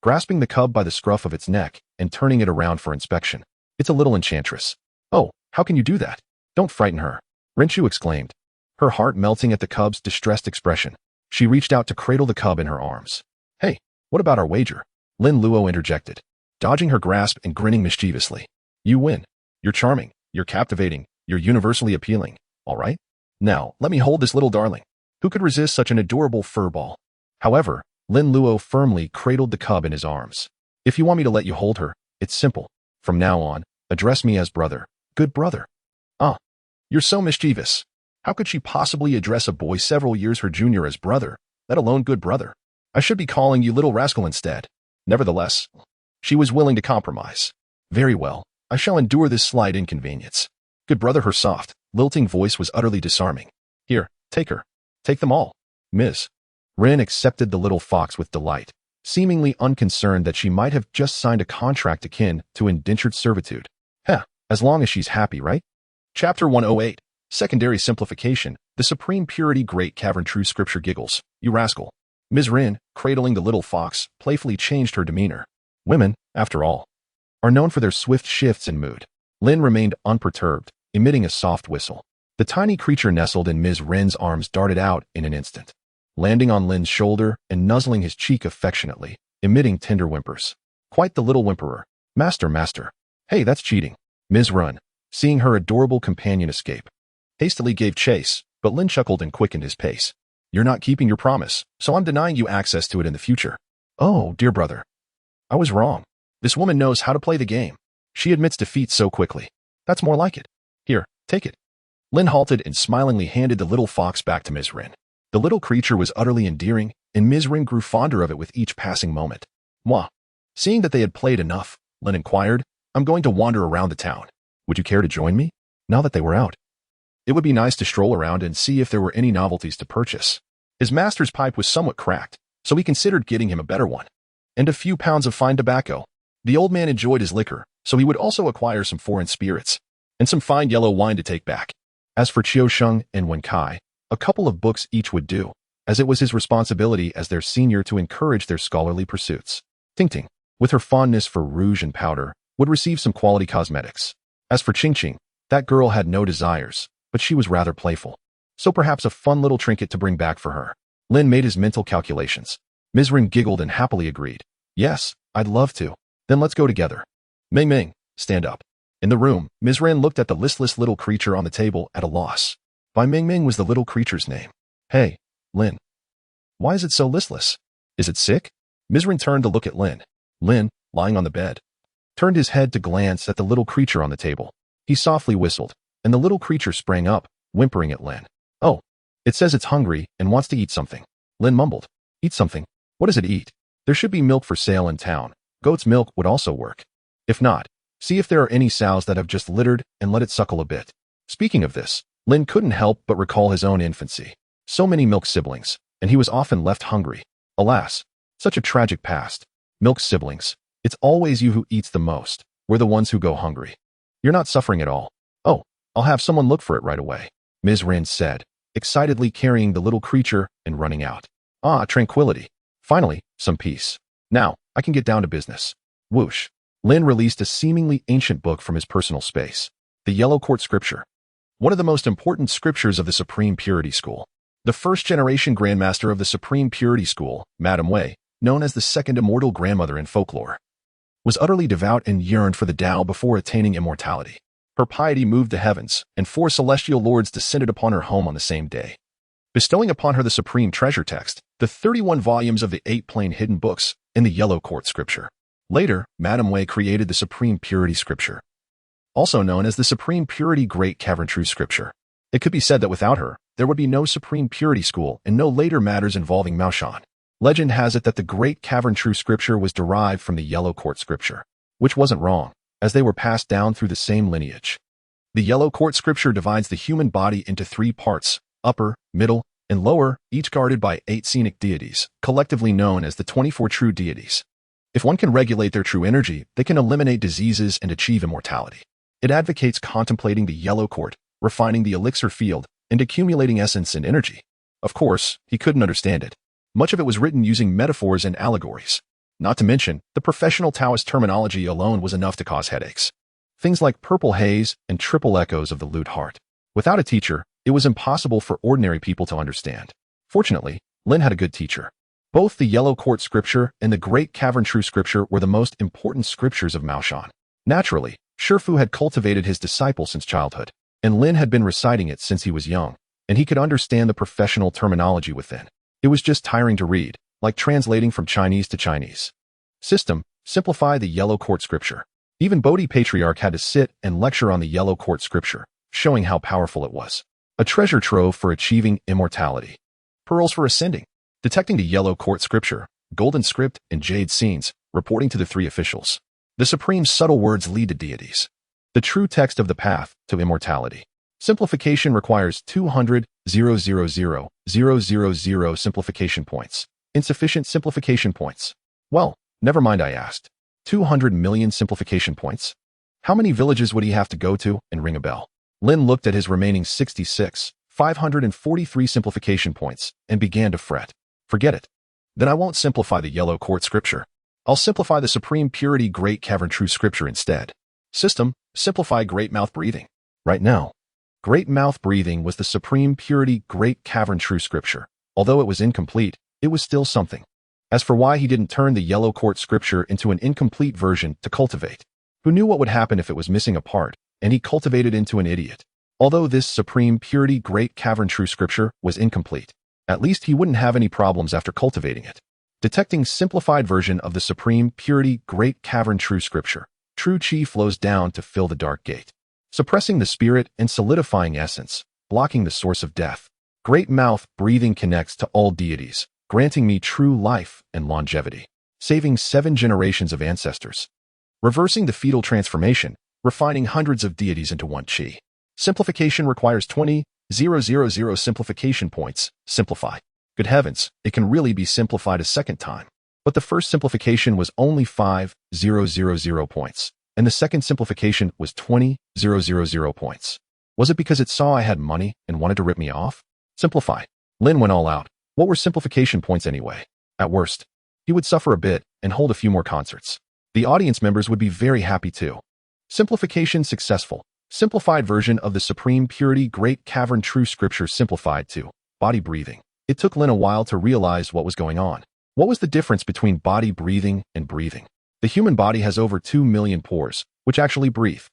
grasping the cub by the scruff of its neck and turning it around for inspection. It's a little enchantress. Oh, how can you do that? Don't frighten her, Rinchu exclaimed, her heart melting at the cub's distressed expression. She reached out to cradle the cub in her arms. Hey, what about our wager? Lin Luo interjected, dodging her grasp and grinning mischievously. You win. You're charming, you're captivating, you're universally appealing, all right? Now, let me hold this little darling. Who could resist such an adorable fur ball? However, Lin Luo firmly cradled the cub in his arms. If you want me to let you hold her, it's simple. From now on, address me as brother. Good brother. You're so mischievous. How could she possibly address a boy several years her junior as brother, let alone good brother? I should be calling you little rascal instead. Nevertheless, she was willing to compromise. Very well, I shall endure this slight inconvenience. Good brother, her soft, lilting voice was utterly disarming. Here, take her. Take them all. Ms. Rin accepted the little fox with delight, seemingly unconcerned that she might have just signed a contract akin to indentured servitude. As long as she's happy, right? Chapter 108, Secondary Simplification, The Supreme Purity Great Cavern True Scripture Giggles, You rascal. Ms. Rin, cradling the little fox, playfully changed her demeanor. Women, after all, are known for their swift shifts in mood. Lin remained unperturbed, emitting a soft whistle. The tiny creature nestled in Ms. Rin's arms darted out in an instant, landing on Lin's shoulder and nuzzling his cheek affectionately, emitting tender whimpers. Quite the little whimperer. Master, master. Hey, that's cheating. Ms. Rin, seeing her adorable companion escape, hastily gave chase, but Lin chuckled and quickened his pace. You're not keeping your promise, so I'm denying you access to it in the future. Oh, dear brother. I was wrong. This woman knows how to play the game. She admits defeat so quickly. That's more like it. Here, take it. Lin halted and smilingly handed the little fox back to Ms. Rin. The little creature was utterly endearing, and Ms. Rin grew fonder of it with each passing moment. Moi. Seeing that they had played enough, Lin inquired, I'm going to wander around the town. Would you care to join me? Now that they were out, it would be nice to stroll around and see if there were any novelties to purchase. His master's pipe was somewhat cracked, so he considered getting him a better one. And a few pounds of fine tobacco. The old man enjoyed his liquor, so he would also acquire some foreign spirits and some fine yellow wine to take back. As for Qiu Sheng and Wen Kai, a couple of books each would do, as it was his responsibility as their senior to encourage their scholarly pursuits. Tingting, with her fondness for rouge and powder, would receive some quality cosmetics. As for Qingqing, that girl had no desires, but she was rather playful. So perhaps a fun little trinket to bring back for her. Lin made his mental calculations. Mizren giggled and happily agreed. Yes, I'd love to. Then let's go together. Ming Ming, stand up. In the room, Mizren looked at the listless little creature on the table at a loss. Bai Ming Ming was the little creature's name. Hey, Lin. Why is it so listless? Is it sick? Mizren turned to look at Lin. Lin, lying on the bed, turned his head to glance at the little creature on the table. He softly whistled, and the little creature sprang up, whimpering at Lin. Oh, it says it's hungry and wants to eat something. Lin mumbled. Eat something? What does it eat? There should be milk for sale in town. Goat's milk would also work. If not, see if there are any sows that have just littered and let it suckle a bit. Speaking of this, Lin couldn't help but recall his own infancy. So many milk siblings, and he was often left hungry. Alas, such a tragic past. Milk siblings. It's always you who eats the most. We're the ones who go hungry. You're not suffering at all. Oh, I'll have someone look for it right away, Ms. Rin said, excitedly carrying the little creature and running out. Ah, tranquility. Finally, some peace. Now, I can get down to business. Whoosh. Lin released a seemingly ancient book from his personal space. The Yellow Court Scripture. One of the most important scriptures of the Supreme Purity School. The first-generation grandmaster of the Supreme Purity School, Madame Wei, known as the second immortal grandmother in folklore, was utterly devout and yearned for the Tao before attaining immortality. Her piety moved the heavens, and 4 celestial lords descended upon her home on the same day, bestowing upon her the supreme treasure text, the 31 volumes of the 8 plain hidden books in the Yellow Court Scripture. Later, Madame Wei created the Supreme Purity Scripture, also known as the Supreme Purity Great Cavern True Scripture. It could be said that without her, there would be no Supreme Purity School and no later matters involving Maoshan. Legend has it that the Great Cavern True Scripture was derived from the Yellow Court Scripture, which wasn't wrong, as they were passed down through the same lineage. The Yellow Court Scripture divides the human body into 3 parts, upper, middle, and lower, each guarded by 8 scenic deities, collectively known as the 24 true deities. If one can regulate their true energy, they can eliminate diseases and achieve immortality. It advocates contemplating the Yellow Court, refining the elixir field, and accumulating essence and energy. Of course, he couldn't understand it. Much of it was written using metaphors and allegories. Not to mention, the professional Taoist terminology alone was enough to cause headaches. Things like purple haze and triple echoes of the lute heart. Without a teacher, it was impossible for ordinary people to understand. Fortunately, Lin had a good teacher. Both the Yellow Court Scripture and the Great Cavern True Scripture were the most important scriptures of Maoshan. Naturally, Shifu had cultivated his disciple since childhood, and Lin had been reciting it since he was young, and he could understand the professional terminology within. It was just tiring to read, like translating from Chinese to Chinese. System, simplify the Yellow Court Scripture. Even Bodhi Patriarch had to sit and lecture on the Yellow Court Scripture, showing how powerful it was. A treasure trove for achieving immortality. Pearls for ascending. Detecting the Yellow Court Scripture, golden script, and jade scenes, reporting to the 3 officials. The supreme subtle words lead to deities. The true text of the path to immortality. Simplification requires 200,000,000 simplification points. Insufficient simplification points. Well, never mind, I asked. 200 million simplification points? How many villages would he have to go to and ring a bell? Lin looked at his remaining 66,543 simplification points and began to fret. Forget it. Then I won't simplify the Yellow Court Scripture. I'll simplify the Supreme Purity Great Cavern True Scripture instead. System, simplify Great Mouth Breathing. Right now, Great Mouth Breathing was the Supreme Purity Great Cavern True Scripture. Although it was incomplete, it was still something. As for why he didn't turn the Yellow Court Scripture into an incomplete version to cultivate, who knew what would happen if it was missing a part, and he cultivated into an idiot. Although this Supreme Purity Great Cavern True Scripture was incomplete, at least he wouldn't have any problems after cultivating it. Detecting simplified version of the Supreme Purity Great Cavern True Scripture. True Qi flows down to fill the dark gate, suppressing the spirit and solidifying essence, blocking the source of death. Great Mouth Breathing connects to all deities, granting me true life and longevity, saving 7 generations of ancestors. Reversing the fetal transformation, refining hundreds of deities into 1 Qi. Simplification requires 20,000 simplification points. Simplify. Good heavens, it can really be simplified a second time. But the first simplification was only 5,000 points. and the second simplification was 20,000 points. Was it because it saw I had money and wanted to rip me off? Simplify. Lin went all out. What were simplification points anyway? At worst, he would suffer a bit and hold a few more concerts. The audience members would be very happy too. Simplification successful. Simplified version of the Supreme Purity Great Cavern True Scripture simplified to body breathing. It took Lin a while to realize what was going on. What was the difference between body breathing and breathing? The human body has over 2 million pores, which actually breathe.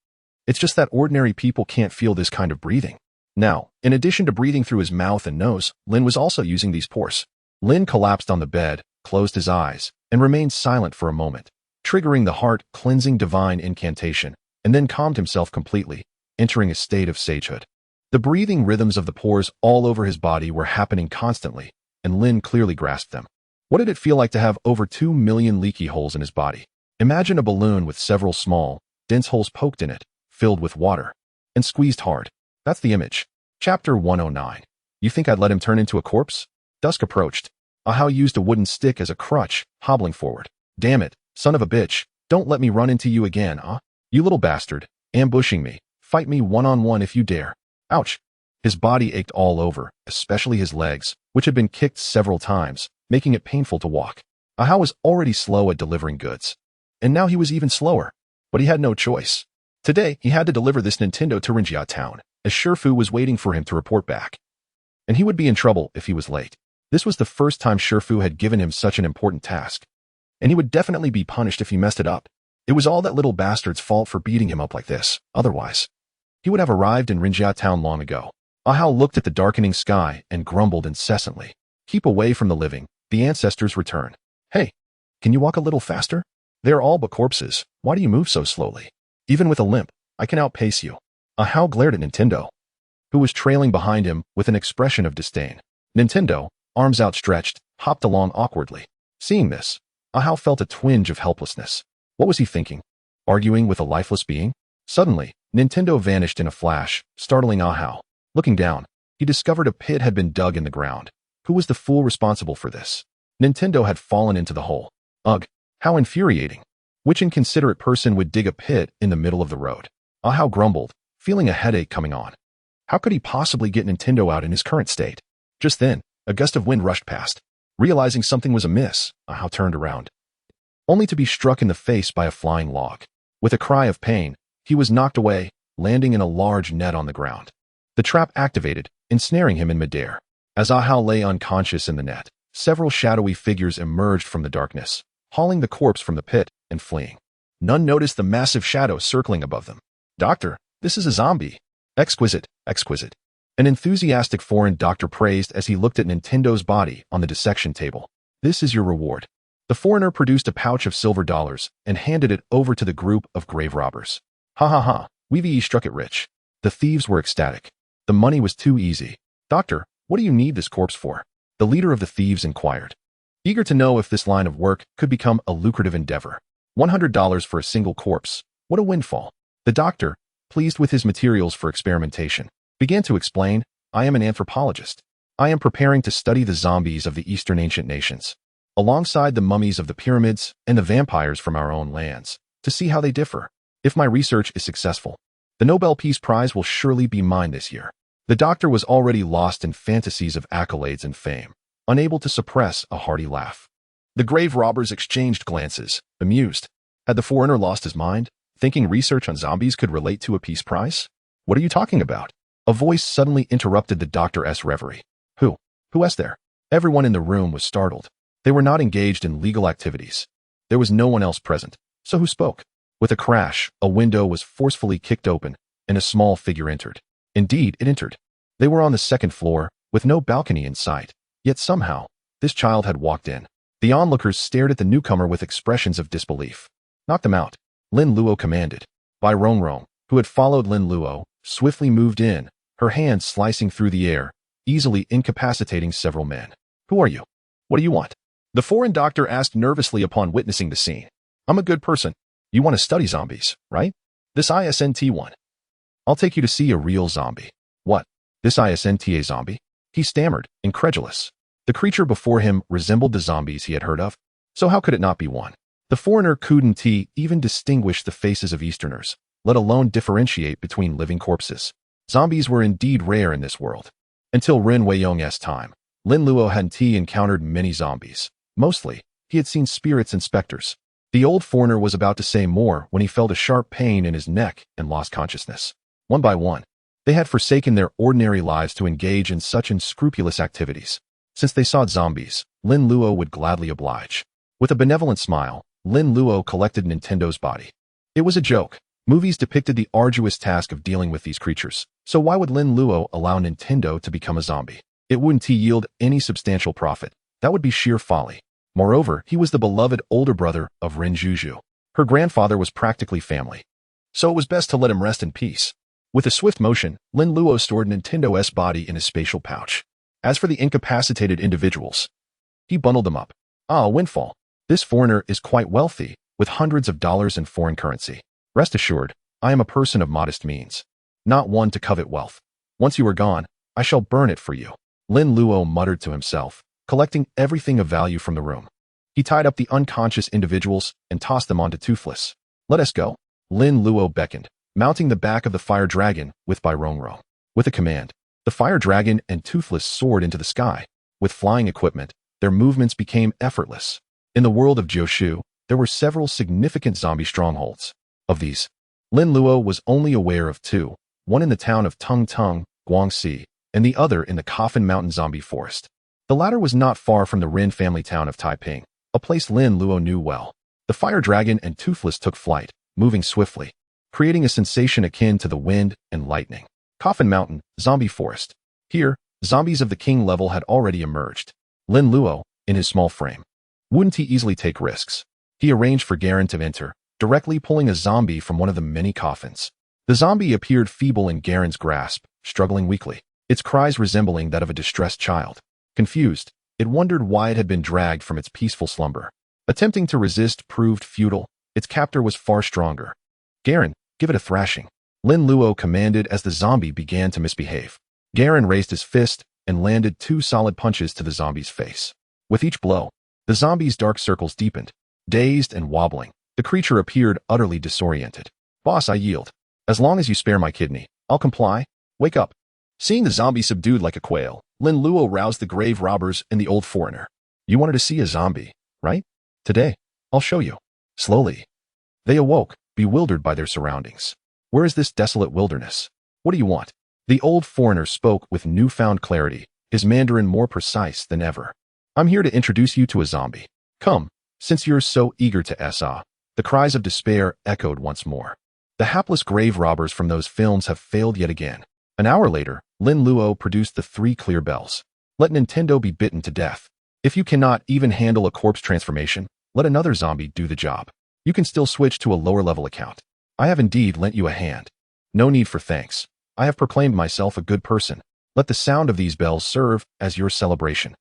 It's just that ordinary people can't feel this kind of breathing. Now, in addition to breathing through his mouth and nose, Lin was also using these pores. Lin collapsed on the bed, closed his eyes, and remained silent for a moment, triggering the heart-cleansing divine incantation, and then calmed himself completely, entering a state of sagehood. The breathing rhythms of the pores all over his body were happening constantly, and Lin clearly grasped them. What did it feel like to have over 2 million leaky holes in his body? Imagine a balloon with several small, dense holes poked in it, filled with water, and squeezed hard. That's the image. Chapter 109. You think I'd let him turn into a corpse? Dusk approached. Ahau used a wooden stick as a crutch, hobbling forward. Damn it, son of a bitch, don't let me run into you again, huh? You little bastard, ambushing me. Fight me one-on-one if you dare. Ouch. His body ached all over, especially his legs, which had been kicked several times, making it painful to walk. Ahau was already slow at delivering goods, and now he was even slower. But he had no choice. Today, he had to deliver this Nintendo to Rinjia town, as Shifu was waiting for him to report back. And he would be in trouble if he was late. This was the first time Shifu had given him such an important task, and he would definitely be punished if he messed it up. It was all that little bastard's fault for beating him up like this. Otherwise, he would have arrived in Rinjia town long ago. Ahau looked at the darkening sky and grumbled incessantly. Keep away from the living. The ancestors return. Hey, can you walk a little faster? They're all but corpses. Why do you move so slowly? Even with a limp, I can outpace you. Ahau glared at Nintendo, who was trailing behind him with an expression of disdain. Nintendo, arms outstretched, hopped along awkwardly. Seeing this, Ahau felt a twinge of helplessness. What was he thinking? Arguing with a lifeless being? Suddenly, Nintendo vanished in a flash, startling Ahau. Looking down, he discovered a pit had been dug in the ground. Who was the fool responsible for this? Nintendo had fallen into the hole. Ugh, how infuriating. Which inconsiderate person would dig a pit in the middle of the road? Ahau grumbled, feeling a headache coming on. How could he possibly get Nintendo out in his current state? Just then, a gust of wind rushed past. Realizing something was amiss, Ahau turned around, only to be struck in the face by a flying log. With a cry of pain, he was knocked away, landing in a large net on the ground. The trap activated, ensnaring him in midair. As Ahau lay unconscious in the net, several shadowy figures emerged from the darkness, hauling the corpse from the pit and fleeing. None noticed the massive shadow circling above them. Doctor, this is a zombie. Exquisite, exquisite. An enthusiastic foreign doctor praised as he looked at Nintendo's body on the dissection table. This is your reward. The foreigner produced a pouch of silver dollars and handed it over to the group of grave robbers. Ha ha ha, we've struck it rich. The thieves were ecstatic. The money was too easy. Doctor, what do you need this corpse for? The leader of the thieves inquired, eager to know if this line of work could become a lucrative endeavor. $100 for a single corpse. What a windfall. The doctor, pleased with his materials for experimentation, began to explain, I am an anthropologist. I am preparing to study the zombies of the Eastern ancient nations, alongside the mummies of the pyramids and the vampires from our own lands, to see how they differ. If my research is successful, the Nobel Peace Prize will surely be mine this year. The doctor was already lost in fantasies of accolades and fame, unable to suppress a hearty laugh. The grave robbers exchanged glances, amused. Had the foreigner lost his mind, thinking research on zombies could relate to a peace prize? What are you talking about? A voice suddenly interrupted the doctor's reverie. Who is there? Everyone in the room was startled. They were not engaged in legal activities. There was no one else present. So who spoke? With a crash, a window was forcefully kicked open, and a small figure entered. Indeed, it entered. They were on the second floor, with no balcony in sight. Yet somehow, this child had walked in. The onlookers stared at the newcomer with expressions of disbelief. Knock them out, Lin Luo commanded. Bai Rongrong, who had followed Lin Luo, swiftly moved in, her hands slicing through the air, easily incapacitating several men. Who are you? What do you want? The foreign doctor asked nervously upon witnessing the scene. I'm a good person. You want to study zombies, right? This isn't one. I'll take you to see a real zombie. What? This isn't a zombie? He stammered, incredulous. The creature before him resembled the zombies he had heard of. So how could it not be one? The foreigner couldn't even distinguish the faces of Easterners, let alone differentiate between living corpses. Zombies were indeed rare in this world. Until Ren Weiyong's time, Lin Luo hadn't encountered many zombies. Mostly, he had seen spirits and specters. The old foreigner was about to say more when he felt a sharp pain in his neck and lost consciousness. One by one, they had forsaken their ordinary lives to engage in such unscrupulous activities. Since they saw zombies, Lin Luo would gladly oblige. With a benevolent smile, Lin Luo collected Nintendo's body. It was a joke. Movies depicted the arduous task of dealing with these creatures, so why would Lin Luo allow Nintendo to become a zombie? It wouldn't yield any substantial profit. That would be sheer folly. Moreover, he was the beloved older brother of Ren Juju. Her grandfather was practically family. So it was best to let him rest in peace. With a swift motion, Lin Luo stored Nintendo's body in his spatial pouch. As for the incapacitated individuals, he bundled them up. Ah, a windfall. This foreigner is quite wealthy, with hundreds of dollars in foreign currency. Rest assured, I am a person of modest means, not one to covet wealth. Once you are gone, I shall burn it for you. Lin Luo muttered to himself, collecting everything of value from the room. He tied up the unconscious individuals and tossed them onto Toothless. Let us go. Lin Luo beckoned, mounting the back of the fire dragon with Byronro. With a command, the fire dragon and Toothless soared into the sky. With flying equipment, their movements became effortless. In the world of Jiu, there were several significant zombie strongholds. Of these, Lin Luo was only aware of two, one in the town of Tongtian, Guangxi, and the other in the Coffin Mountain zombie forest. The latter was not far from the Ren family town of Taiping, a place Lin Luo knew well. The fire dragon and Toothless took flight, moving swiftly, creating a sensation akin to the wind and lightning. Coffin Mountain, zombie forest. Here, zombies of the king level had already emerged. Lin Luo, in his small frame, wouldn't he easily take risks? He arranged for Garen to enter, directly pulling a zombie from one of the many coffins. The zombie appeared feeble in Garen's grasp, struggling weakly, its cries resembling that of a distressed child. Confused, it wondered why it had been dragged from its peaceful slumber. Attempting to resist proved futile. Its captor was far stronger. Garen, give it a thrashing. Lin Luo commanded as the zombie began to misbehave. Garen raised his fist and landed 2 solid punches to the zombie's face. With each blow, the zombie's dark circles deepened. Dazed and wobbling, the creature appeared utterly disoriented. Boss, I yield. As long as you spare my kidney, I'll comply. Wake up. Seeing the zombie subdued like a quail, Lin Luo roused the grave robbers and the old foreigner. You wanted to see a zombie, right? Today, I'll show you. Slowly, they awoke, bewildered by their surroundings. Where is this desolate wilderness? What do you want? The old foreigner spoke with newfound clarity, his Mandarin more precise than ever. I'm here to introduce you to a zombie. Come, since you're so eager to SA. The cries of despair echoed once more. The hapless grave robbers from those films have failed yet again. An hour later, Lin Luo produced the 3 clear bells. Let Nintendo be bitten to death. If you cannot even handle a corpse transformation, let another zombie do the job. You can still switch to a lower level account. I have indeed lent you a hand. No need for thanks. I have proclaimed myself a good person. Let the sound of these bells serve as your celebration.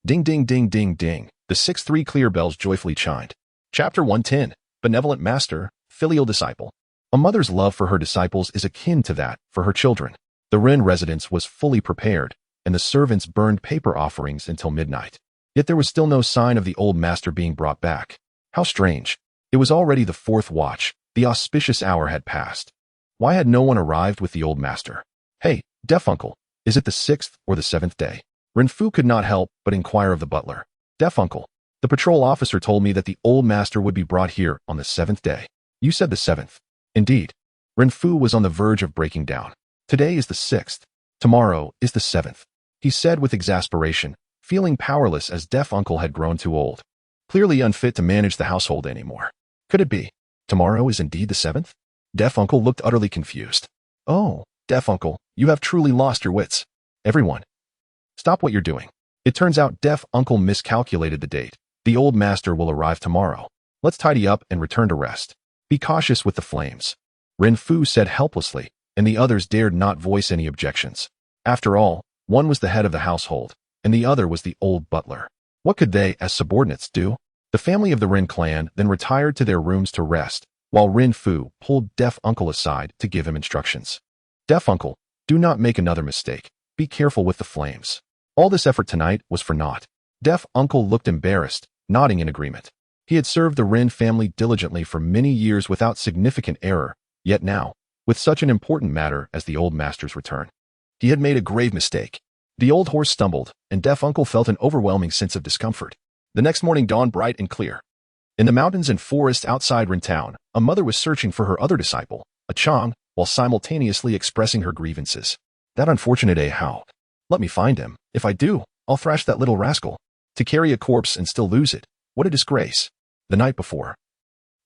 Ding ding ding ding ding. The 6 3 clear bells joyfully chimed. Chapter 110. Benevolent Master, Filial Disciple. A mother's love for her disciples is akin to that for her children. The Ren residence was fully prepared, and the servants burned paper offerings until midnight. Yet there was still no sign of the old master being brought back. How strange. It was already the 4th watch. The auspicious hour had passed. Why had no one arrived with the old master? Hey, deaf uncle, is it the 6th or the 7th day? Renfu could not help but inquire of the butler. Deaf uncle, the patrol officer told me that the old master would be brought here on the 7th day. You said the 7th. Indeed. Renfu was on the verge of breaking down. Today is the 6th. Tomorrow is the 7th. He said with exasperation, feeling powerless as deaf uncle had grown too old. Clearly unfit to manage the household anymore. Could it be? Tomorrow is indeed the 7th? Deaf uncle looked utterly confused. Oh, deaf uncle, you have truly lost your wits. Everyone, stop what you're doing. It turns out deaf uncle miscalculated the date. The old master will arrive tomorrow. Let's tidy up and return to rest. Be cautious with the flames. Renfu said helplessly, and the others dared not voice any objections. After all, one was the head of the household, and the other was the old butler. What could they, as subordinates, do? The family of the Ren clan then retired to their rooms to rest, while Renfu pulled deaf uncle aside to give him instructions. Deaf uncle, do not make another mistake. Be careful with the flames. All this effort tonight was for naught. Deaf uncle looked embarrassed, nodding in agreement. He had served the Rin family diligently for many years without significant error, yet now, with such an important matter as the old master's return, he had made a grave mistake. The old horse stumbled, and deaf uncle felt an overwhelming sense of discomfort. The next morning dawned bright and clear. In the mountains and forests outside Rin town, a mother was searching for her other disciple, a Chang, while simultaneously expressing her grievances. That unfortunate How. Let me find him. If I do, I'll thrash that little rascal. To carry a corpse and still lose it. What a disgrace. The night before,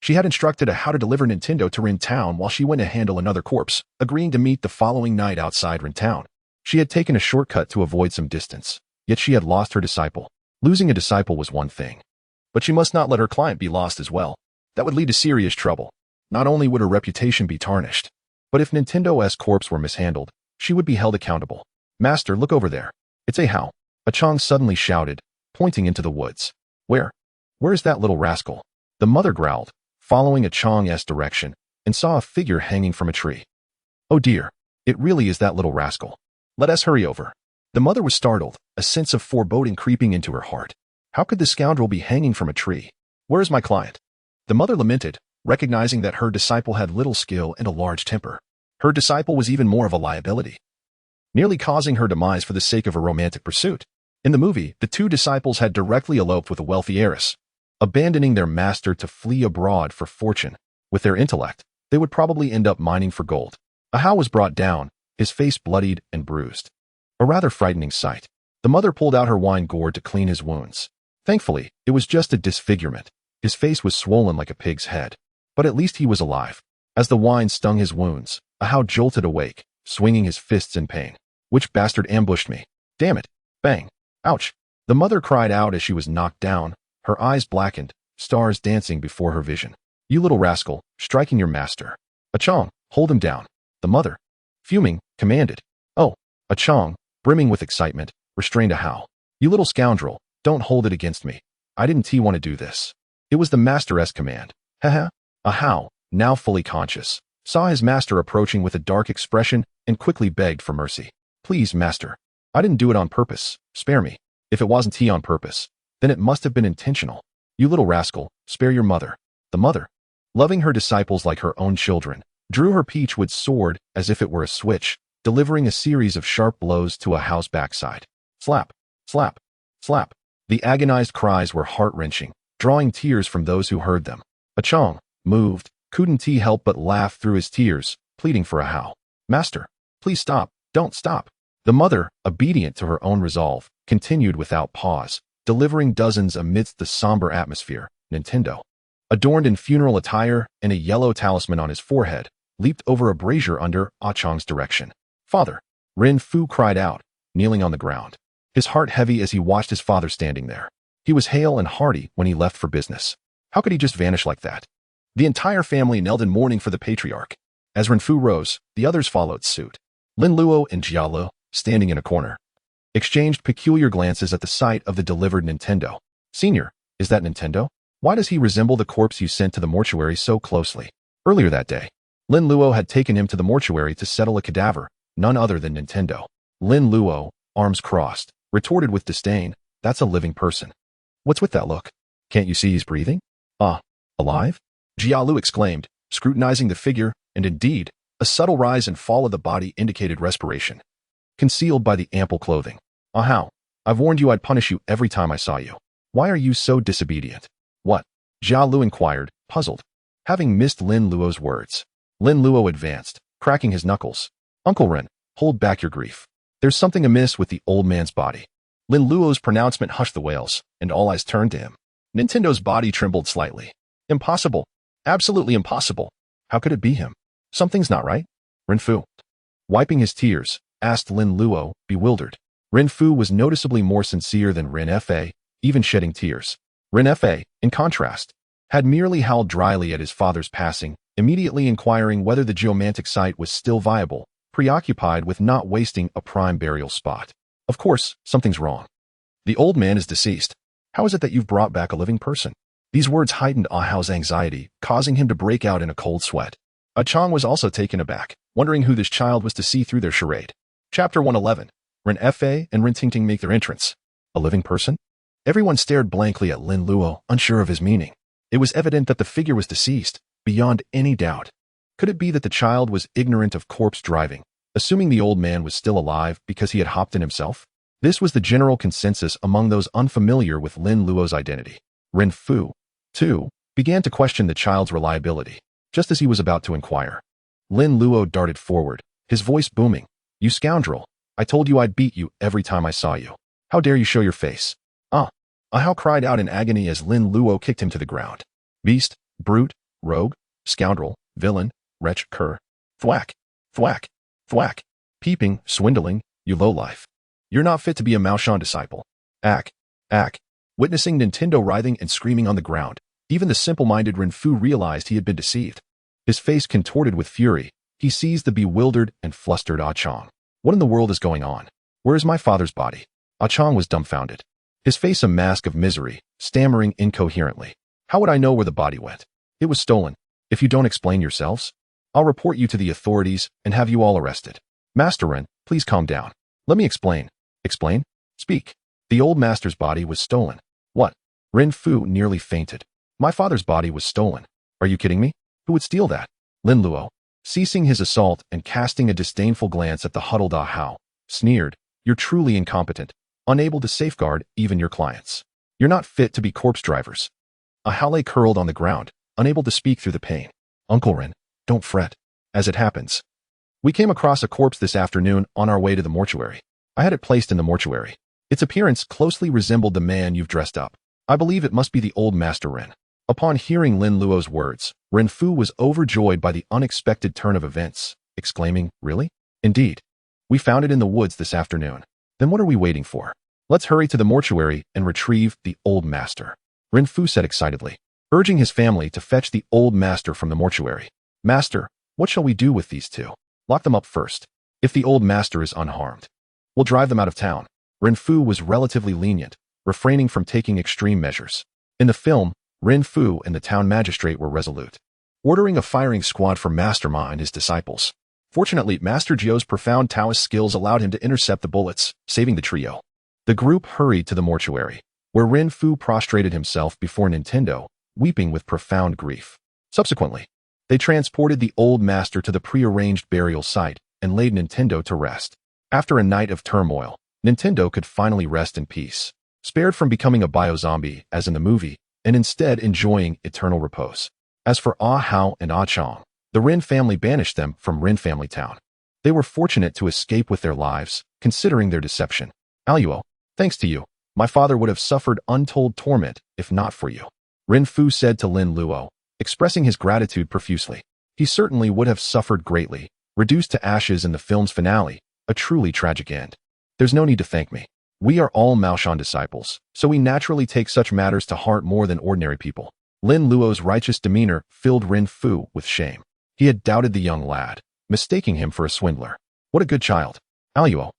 she had instructed how to deliver Nintendo to Rin town while she went to handle another corpse, agreeing to meet the following night outside Rin town. She had taken a shortcut to avoid some distance, yet she had lost her disciple. Losing a disciple was one thing, but she must not let her client be lost as well. That would lead to serious trouble. Not only would her reputation be tarnished, but if Nintendo's corpse were mishandled, she would be held accountable. Master, look over there. It's How. A Chang suddenly shouted, pointing into the woods. Where is that little rascal? The mother growled, following a Chang's direction, and saw a figure hanging from a tree. Oh dear, it really is that little rascal. Let us hurry over. The mother was startled, a sense of foreboding creeping into her heart. How could the scoundrel be hanging from a tree? Where is my client? The mother lamented, recognizing that her disciple had little skill and a large temper. Her disciple was even more of a liability, nearly causing her demise for the sake of a romantic pursuit. In the movie, the two disciples had directly eloped with a wealthy heiress, abandoning their master to flee abroad for fortune. With their intellect, they would probably end up mining for gold. How was brought down, his face bloodied and bruised. A rather frightening sight. The mother pulled out her wine gourd to clean his wounds. Thankfully, it was just a disfigurement. His face was swollen like a pig's head. But at least he was alive. As the wine stung his wounds, How jolted awake, swinging his fists in pain. Which bastard ambushed me? Damn it. Bang. Ouch. The mother cried out as she was knocked down, her eyes blackened, stars dancing before her vision. You little rascal, striking your master. A Chang, hold him down. The mother, fuming, commanded. Oh, a Chang, brimming with excitement, restrained a How. You little scoundrel, don't hold it against me. I didn't want to do this. It was the master's command. Haha. A How, now fully conscious, saw his master approaching with a dark expression and quickly begged for mercy. Please, master. I didn't do it on purpose. Spare me. If it wasn't he on purpose, then it must have been intentional. You little rascal, spare your mother. The mother, loving her disciples like her own children, drew her peachwood sword as if it were a switch, delivering a series of sharp blows to a How's backside. Slap, slap, slap. The agonized cries were heart-wrenching, drawing tears from those who heard them. A Chang, moved, couldn't he help but laugh through his tears, pleading for a How. Master, please stop, don't stop. The mother, obedient to her own resolve, continued without pause, delivering dozens amidst the somber atmosphere. Nintendo, adorned in funeral attire and a yellow talisman on his forehead, leaped over a brazier under Ah Chang's direction. Father, Rin Fu cried out, kneeling on the ground, his heart heavy as he watched his father standing there. He was hale and hearty when he left for business. How could he just vanish like that? The entire family knelt in mourning for the patriarch. As Rin Fu rose, the others followed suit. Lin Luo and Jia, standing in a corner, exchanged peculiar glances at the sight of the delivered Nintendo. Senior, is that Nintendo? Why does he resemble the corpse you sent to the mortuary so closely? Earlier that day, Lin Luo had taken him to the mortuary to settle a cadaver, none other than Nintendo. Lin Luo, arms crossed, retorted with disdain, that's a living person. What's with that look? Can't you see he's breathing? Alive? Jia exclaimed, scrutinizing the figure, and indeed, a subtle rise and fall of the body indicated respiration, concealed by the ample clothing. How? I've warned you I'd punish you every time I saw you. Why are you so disobedient? What? Jia inquired, puzzled, having missed Lin Luo's words. Lin Luo advanced, cracking his knuckles. Uncle Ren, hold back your grief. There's something amiss with the old man's body. Lin Luo's pronouncement hushed the wails, and all eyes turned to him. Nintendo's body trembled slightly. Impossible. Absolutely impossible. How could it be him? Something's not right. Rin Fu, wiping his tears, asked Lin Luo, bewildered. Rin Fu was noticeably more sincere than Rin Fa, even shedding tears. Rin Fa, in contrast, had merely howled dryly at his father's passing, immediately inquiring whether the geomantic site was still viable, preoccupied with not wasting a prime burial spot. Of course, something's wrong. The old man is deceased. How is it that you've brought back a living person? These words heightened Ahao's anxiety, causing him to break out in a cold sweat. A Chang was also taken aback, wondering who this child was to see through their charade. Chapter 111. Rin Fa and Rin Tingting make their entrance. A living person? Everyone stared blankly at Lin Luo, unsure of his meaning. It was evident that the figure was deceased, beyond any doubt. Could it be that the child was ignorant of corpse driving, assuming the old man was still alive because he had hopped in himself? This was the general consensus among those unfamiliar with Lin Luo's identity. Ren Fu, too, began to question the child's reliability, just as he was about to inquire. Lin Luo darted forward, his voice booming. "You scoundrel! I told you I'd beat you every time I saw you. How dare you show your face?" Ahao cried out in agony as Lin Luo kicked him to the ground. "Beast, brute, rogue, scoundrel, villain, wretch, cur. Thwack, thwack, thwack. Peeping, swindling, you lowlife. You're not fit to be a Maoshan disciple. Ack. Witnessing Nintendo writhing and screaming on the ground, even the simple-minded Ren Fu realized he had been deceived. His face contorted with fury, he seized the bewildered and flustered Ah Chong. "What in the world is going on? Where is my father's body?" Ah Chong was dumbfounded, his face a mask of misery, stammering incoherently. "How would I know where the body went? It was stolen. If you don't explain yourselves, I'll report you to the authorities and have you all arrested." "Master Ren, please calm down. Let me explain." "Explain? Speak." "The old master's body was stolen." "What?" Ren Fu nearly fainted. "My father's body was stolen. Are you kidding me? Who would steal that?" Lin Luo, ceasing his assault and casting a disdainful glance at the huddled Ahao, sneered, "You're truly incompetent, unable to safeguard even your clients. You're not fit to be corpse drivers." Ahao lay curled on the ground, unable to speak through the pain. "Uncle Ren, don't fret. As it happens, we came across a corpse this afternoon on our way to the mortuary. I had it placed in the mortuary. Its appearance closely resembled the man you've dressed up. I believe it must be the old Master Ren." Upon hearing Lin Luo's words, Ren Fu was overjoyed by the unexpected turn of events, exclaiming, "Really? Indeed. We found it in the woods this afternoon. Then what are we waiting for? Let's hurry to the mortuary and retrieve the old master," Ren Fu said excitedly, urging his family to fetch the old master from the mortuary. "Master, what shall we do with these two?" "Lock them up first. If the old master is unharmed, we'll drive them out of town." Ren Fu was relatively lenient, refraining from taking extreme measures. In the film, Ren Fu and the town magistrate were resolute, ordering a firing squad for Masterma and his disciples. Fortunately, Master Jiu's profound Taoist skills allowed him to intercept the bullets, saving the trio. The group hurried to the mortuary, where Ren Fu prostrated himself before Nintendo, weeping with profound grief. Subsequently, they transported the old master to the prearranged burial site and laid Nintendo to rest. After a night of turmoil, Nintendo could finally rest in peace, spared from becoming a bio-zombie as in the movie, and instead enjoying eternal repose. As for Ah Hao and Ah Chong, the Ren family banished them from Ren Family Town. They were fortunate to escape with their lives, considering their deception. "Aluo, thanks to you, my father would have suffered untold torment if not for you," Ren Fu said to Lin Luo, expressing his gratitude profusely. "He certainly would have suffered greatly, reduced to ashes in the film's finale, a truly tragic end. There's no need to thank me. We are all Maoshan disciples, so we naturally take such matters to heart more than ordinary people." Lin Luo's righteous demeanor filled Ren Fu with shame. He had doubted the young lad, mistaking him for a swindler. What a good child. "Aluo,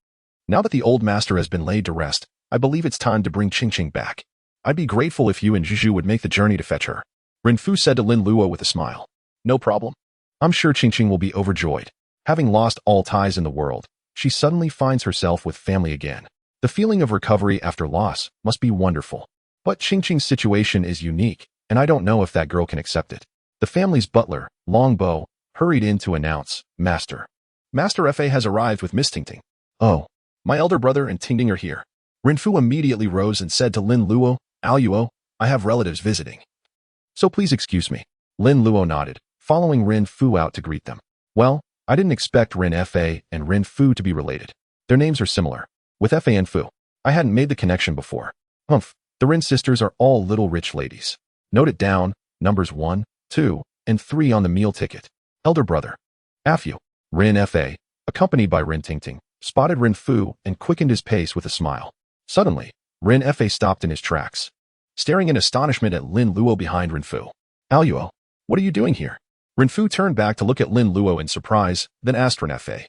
now that the old master has been laid to rest, I believe it's time to bring Qingqing back. I'd be grateful if you and Juju would make the journey to fetch her," Ren Fu said to Lin Luo with a smile. "No problem. I'm sure Qingqing will be overjoyed. Having lost all ties in the world, she suddenly finds herself with family again. The feeling of recovery after loss must be wonderful. But Qingqing's situation is unique, and I don't know if that girl can accept it." The family's butler, Longbo, hurried in to announce, Master Fa has arrived with Miss Tingting." "Oh, my elder brother and Tingting are here." Ren Fu immediately rose and said to Lin Luo, "Aluo, I have relatives visiting, so please excuse me." Lin Luo nodded, following Ren Fu out to greet them. "Well, I didn't expect Ren Fa and Ren Fu to be related. Their names are similar. With Fa and Fu, I hadn't made the connection before. Humph, the Ren sisters are all little rich ladies. Note it down, numbers 1, 2, and 3 on the meal ticket. Elder brother, Afyu." Ren Fa, accompanied by Ren Tingting, spotted Ren Fu and quickened his pace with a smile. Suddenly, Ren Fa stopped in his tracks, staring in astonishment at Lin Luo behind Ren Fu. "Aluo, what are you doing here?" Ren Fu turned back to look at Lin Luo in surprise, then asked Ren Fa,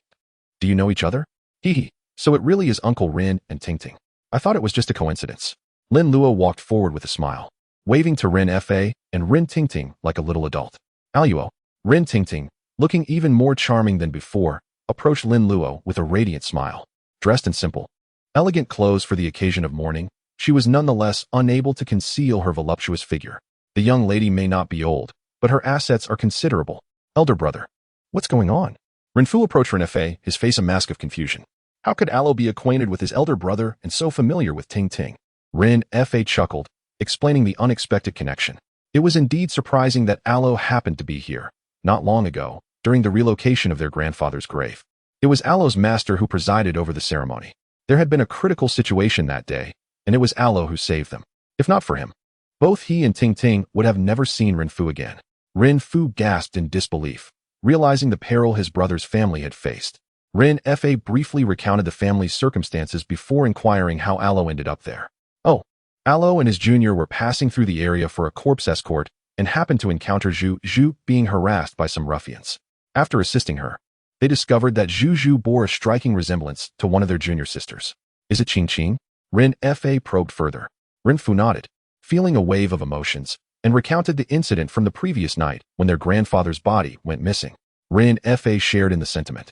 "Do you know each other?" "Hee. So it really is Uncle Ren and Tingting. I thought it was just a coincidence." Lin Luo walked forward with a smile, waving to Ren Fa and Ren Tingting like a little adult. "Aluo." Ren Tingting, looking even more charming than before, approached Lin Luo with a radiant smile. Dressed in simple, elegant clothes for the occasion of mourning, she was nonetheless unable to conceal her voluptuous figure. The young lady may not be old, but her assets are considerable. Elder brother. What's going on? Renfu approached Renfe, his face a mask of confusion. How could Alo be acquainted with his elder brother and so familiar with Ting Ting? Ren Fa chuckled, explaining the unexpected connection. It was indeed surprising that Alo happened to be here, not long ago, during the relocation of their grandfather's grave. It was Alo's master who presided over the ceremony. There had been a critical situation that day, and it was Alo who saved them. If not for him, both he and Ting Ting would have never seen Renfu again. Renfu gasped in disbelief, realizing the peril his brother's family had faced. Ren Fa briefly recounted the family's circumstances before inquiring how Alo ended up there. Oh, Alo and his junior were passing through the area for a corpse escort and happened to encounter Zhu being harassed by some ruffians. After assisting her, they discovered that Zhu bore a striking resemblance to one of their junior sisters. Is it Qing? Ren Fa probed further. Renfu nodded, feeling a wave of emotions, and recounted the incident from the previous night when their grandfather's body went missing. Ren Fa shared in the sentiment,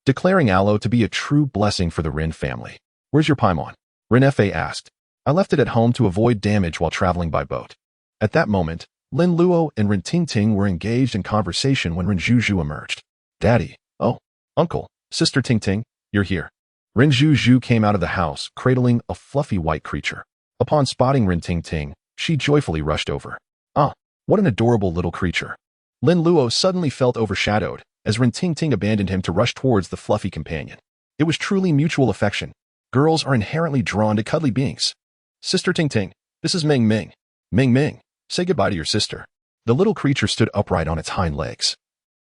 declaring Alo to be a true blessing for the Ren family. Where's your Paimon? Ren Fa asked. I left it at home to avoid damage while traveling by boat. At that moment, Lin Luo and Ren Ting were engaged in conversation when Ren Zhu emerged. Daddy, oh, uncle, sister Ting, you're here. Ren Zhu came out of the house, cradling a fluffy white creature. Upon spotting Ren Ting, she joyfully rushed over. Ah, what an adorable little creature. Lin Luo suddenly felt overshadowed as Ren Ting abandoned him to rush towards the fluffy companion. It was truly mutual affection. Girls are inherently drawn to cuddly beings. Sister Ting, this is Ming Ming. Ming, say goodbye to your sister. The little creature stood upright on its hind legs,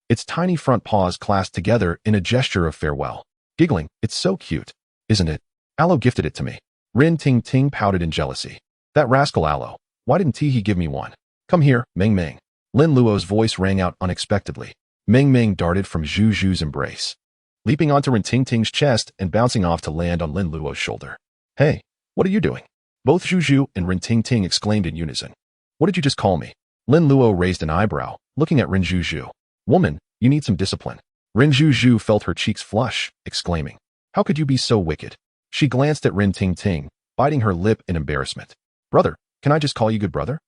its tiny front paws clasped together in a gesture of farewell. Giggling, it's so cute, isn't it? Alo gifted it to me. Ren Ting pouted in jealousy. That rascal Alo, why didn't he give me one? Come here, Ming. Lin Luo's voice rang out unexpectedly. Ming darted from Zhu's embrace, leaping onto Ren Ting's chest and bouncing off to land on Lin Luo's shoulder. Hey, what are you doing? Both Zhu and Ren Ting exclaimed in unison. What did you just call me? Lin Luo raised an eyebrow, looking at Ren Zhu. Woman, you need some discipline. Ren Zhu felt her cheeks flush, exclaiming, how could you be so wicked? She glanced at Ren Ting, biting her lip in embarrassment. Brother, can I just call you good brother?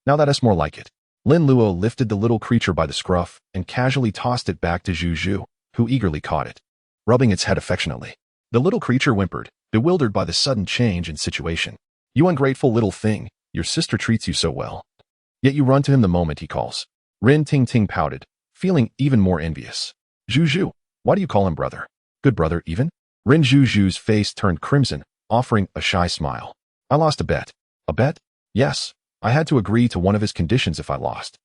Now that's more like it. Lin Luo lifted the little creature by the scruff and casually tossed it back to Zhu, who eagerly caught it, rubbing its head affectionately. The little creature whimpered, bewildered by the sudden change in situation. You ungrateful little thing, your sister treats you so well. Yet you run to him the moment he calls. Ren Ting pouted, feeling even more envious. Zhu, why do you call him brother? Good brother even? Ren Zhu's face turned crimson, offering a shy smile. I lost a bet. A bet? Yes, I had to agree to one of his conditions if I lost.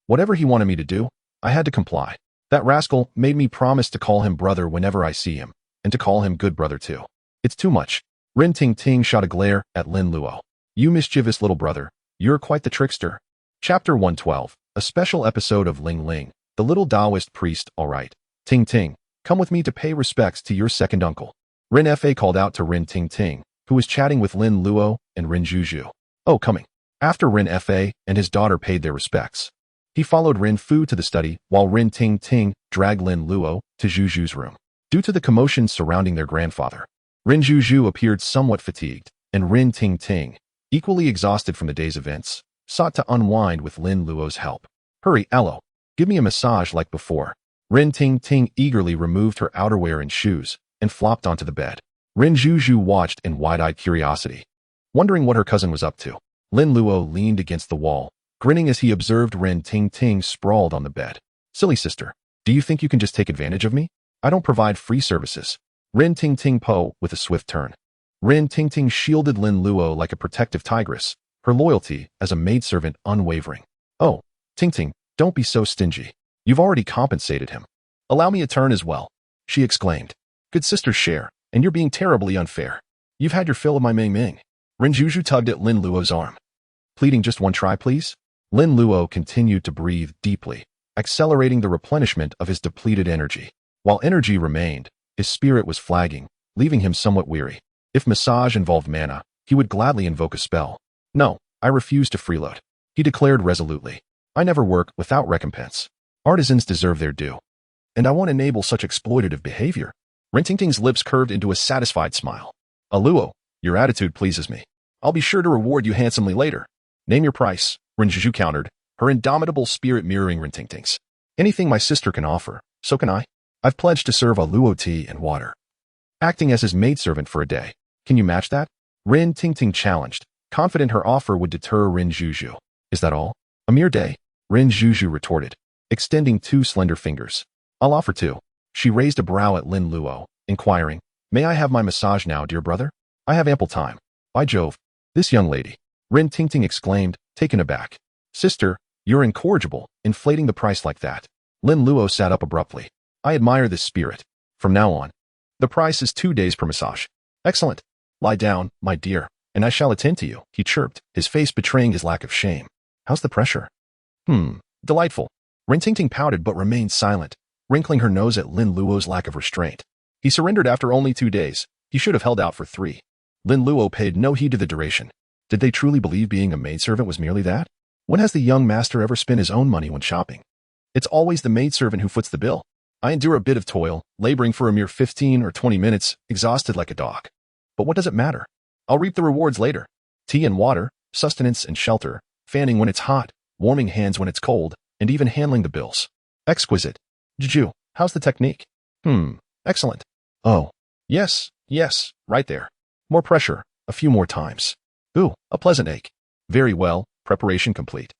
Whatever he wanted me to do, I had to comply. That rascal made me promise to call him brother whenever I see him, and to call him good brother too. It's too much. Ren Ting shot a glare at Lin Luo. You mischievous little brother, you're quite the trickster. Chapter 112, a special episode of Ling, the little Taoist priest, all right. Ting, come with me to pay respects to your second uncle. Ren Fa called out to Ren Ting, who was chatting with Lin Luo and Ren Zhu. Oh, coming. After Ren Fa and his daughter paid their respects, he followed Ren Fu to the study while Ren Ting dragged Lin Luo to Zhu's room. Due to the commotion surrounding their grandfather, Ren Zhu appeared somewhat fatigued, and Ren Ting, equally exhausted from the day's events, sought to unwind with Lin Luo's help. Hurry, Alo, give me a massage like before. Ren Ting eagerly removed her outerwear and shoes and flopped onto the bed. Ren Zhu watched in wide-eyed curiosity, wondering what her cousin was up to. Lin Luo leaned against the wall, grinning as he observed Ren Ting sprawled on the bed. Silly sister, do you think you can just take advantage of me? I don't provide free services. Ren Ting po with a swift turn. Ren Ting shielded Lin Luo like a protective tigress, her loyalty as a maidservant unwavering. Oh, Ting, don't be so stingy. You've already compensated him. Allow me a turn as well, she exclaimed. Good sisters share, and you're being terribly unfair. You've had your fill of my Ming. Ren Zhu tugged at Lin Luo's arm, pleading just one try, please. Lin Luo continued to breathe deeply, accelerating the replenishment of his depleted energy. While energy remained, his spirit was flagging, leaving him somewhat weary. If massage involved mana, he would gladly invoke a spell. No, I refuse to freeload, he declared resolutely. I never work without recompense. Artisans deserve their due, and I won't enable such exploitative behavior. Ren Ting's lips curved into a satisfied smile. Luo, your attitude pleases me. I'll be sure to reward you handsomely later. Name your price, Ren Zhu countered, her indomitable spirit mirroring Rin Tingting's. Anything my sister can offer, so can I. I've pledged to serve a Luo tea and water, acting as his maidservant for a day. Can you match that? Rin Tingting challenged, confident her offer would deter Rin Juju. Is that all? A mere day? Rin Juju retorted, extending 2 slender fingers. I'll offer 2. She raised a brow at Lin Luo, inquiring, May I have my massage now, dear brother? I have ample time. By Jove, this young lady, Rin Tingting exclaimed, taken aback. Sister, you're incorrigible, inflating the price like that. Lin Luo sat up abruptly. I admire this spirit. From now on, the price is 2 days per massage. Excellent. Lie down, my dear, and I shall attend to you, he chirped, his face betraying his lack of shame. How's the pressure? Delightful. Rin Tingting pouted but remained silent, wrinkling her nose at Lin Luo's lack of restraint. He surrendered after only 2 days. He should have held out for 3. Lin Luo paid no heed to the duration. Did they truly believe being a maidservant was merely that? When has the young master ever spent his own money when shopping? It's always the maidservant who foots the bill. I endure a bit of toil, laboring for a mere 15 or 20 minutes, exhausted like a dog. But what does it matter? I'll reap the rewards later. Tea and water, sustenance and shelter, fanning when it's hot, warming hands when it's cold, and even handling the bills. Exquisite. Juju, how's the technique? Excellent. Oh, yes, right there. More pressure, a few more times. Ooh, a pleasant ache. Very well, preparation complete.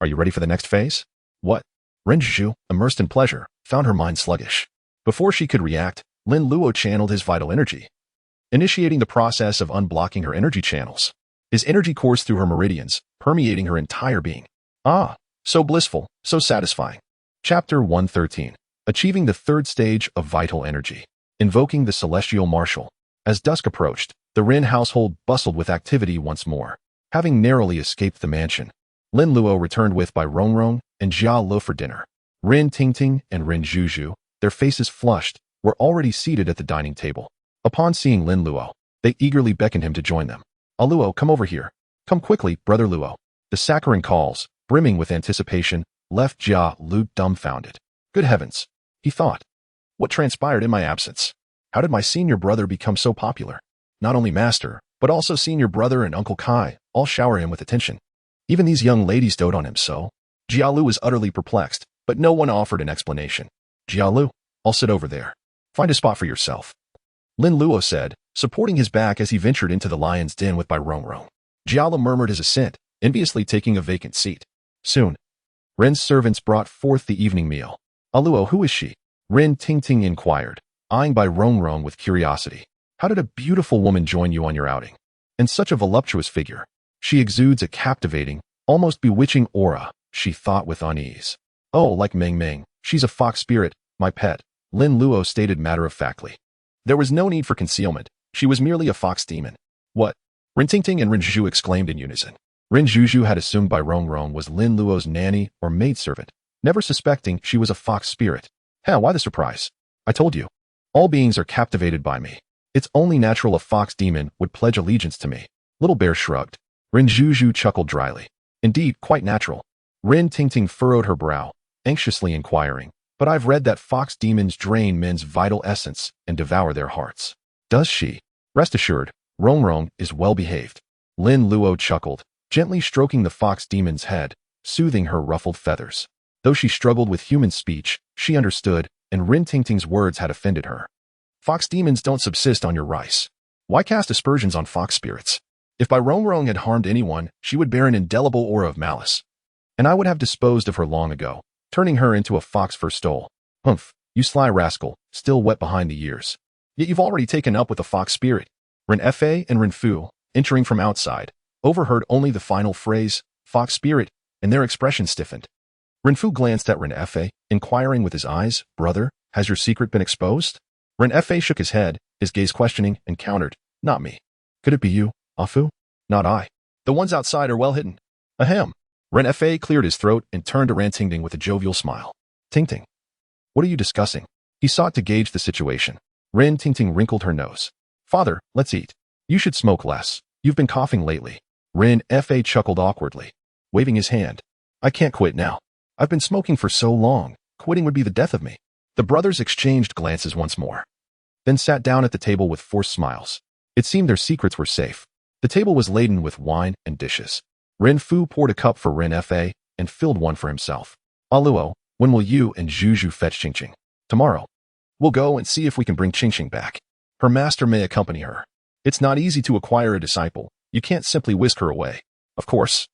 Are you ready for the next phase? What? Rin Juju, immersed in pleasure, found her mind sluggish. Before she could react, Lin Luo channeled his vital energy, initiating the process of unblocking her energy channels. His energy coursed through her meridians, permeating her entire being. Ah, so blissful, so satisfying. Chapter 113. Achieving the 3rd stage of vital energy. Invoking the celestial marshal. As dusk approached, the Rin household bustled with activity once more. Having narrowly escaped the mansion, Lin Luo returned with by Rongrong and Jia Lo for dinner. Rin Tingting and Rin Juju, their faces flushed, were already seated at the dining table. Upon seeing Lin Luo, they eagerly beckoned him to join them. Luo, come over here. Come quickly, brother Luo. The saccharine calls, brimming with anticipation, left Jia Lu dumbfounded. Good heavens, he thought. What transpired in my absence? How did my senior brother become so popular? Not only master, but also senior brother and Uncle Kai all shower him with attention. Even these young ladies dote on him so. Jia Lu was utterly perplexed, but no one offered an explanation. Jia Lu, I'll sit over there. Find a spot for yourself. Lin Luo said, supporting his back as he ventured into the lion's den with Bai Rongrong. Jia Lu murmured his assent, enviously taking a vacant seat. Soon, Rin's servants brought forth the evening meal. Luo, who is she? Rin Tingting inquired, eyeing Bai Rongrong with curiosity. How did a beautiful woman join you on your outing? And such a voluptuous figure. She exudes a captivating, almost bewitching aura, she thought with unease. Oh, like Meng Meng, she's a fox spirit, my pet, Lin Luo stated matter-of-factly. There was no need for concealment. She was merely a fox demon. What? Rin Tingting and Rin Juju exclaimed in unison. Rin Juju had assumed Bai Rongrong was Lin Luo's nanny or maidservant, never suspecting she was a fox spirit. Why the surprise? I told you. All beings are captivated by me. It's only natural a fox demon would pledge allegiance to me. Little Bear shrugged. Rin Juju chuckled dryly. Indeed, quite natural. Rin Tingting furrowed her brow, anxiously inquiring, but I've read that fox demons drain men's vital essence and devour their hearts. Does she? Rest assured, Rongrong is well behaved. Lin Luo chuckled, gently stroking the fox demon's head, soothing her ruffled feathers. Though she struggled with human speech, she understood, and Rin Tingting's words had offended her. Fox demons don't subsist on your rice. Why cast aspersions on fox spirits? If Bai Rongrong had harmed anyone, she would bear an indelible aura of malice. And I would have disposed of her long ago, turning her into a fox for stole. Humph, you sly rascal, still wet behind the ears. Yet you've already taken up with a fox spirit. Rin Fa and Rin Fu, entering from outside, overheard only the final phrase, fox spirit, and their expression stiffened. Rin Fu glanced at Rin Fa, inquiring with his eyes, brother, has your secret been exposed? Rin Fa shook his head, his gaze questioning, and countered, not me. Could it be you, Afu? Not I. The ones outside are well hidden. Ahem. Rin Fa cleared his throat and turned to Ran Tingting with a jovial smile. Tingting. What are you discussing? He sought to gauge the situation. Rin Tingting wrinkled her nose. Father, let's eat. You should smoke less. You've been coughing lately. Rin Fa chuckled awkwardly, waving his hand. I can't quit now. I've been smoking for so long, quitting would be the death of me. The brothers exchanged glances once more, then sat down at the table with forced smiles. It seemed their secrets were safe. The table was laden with wine and dishes. Rin Fu poured a cup for Rin Fa, and filled one for himself. Luo, when will you and Juju fetch Qingqing? Tomorrow. We'll go and see if we can bring Qingqing back. Her master may accompany her. It's not easy to acquire a disciple. You can't simply whisk her away. Of course.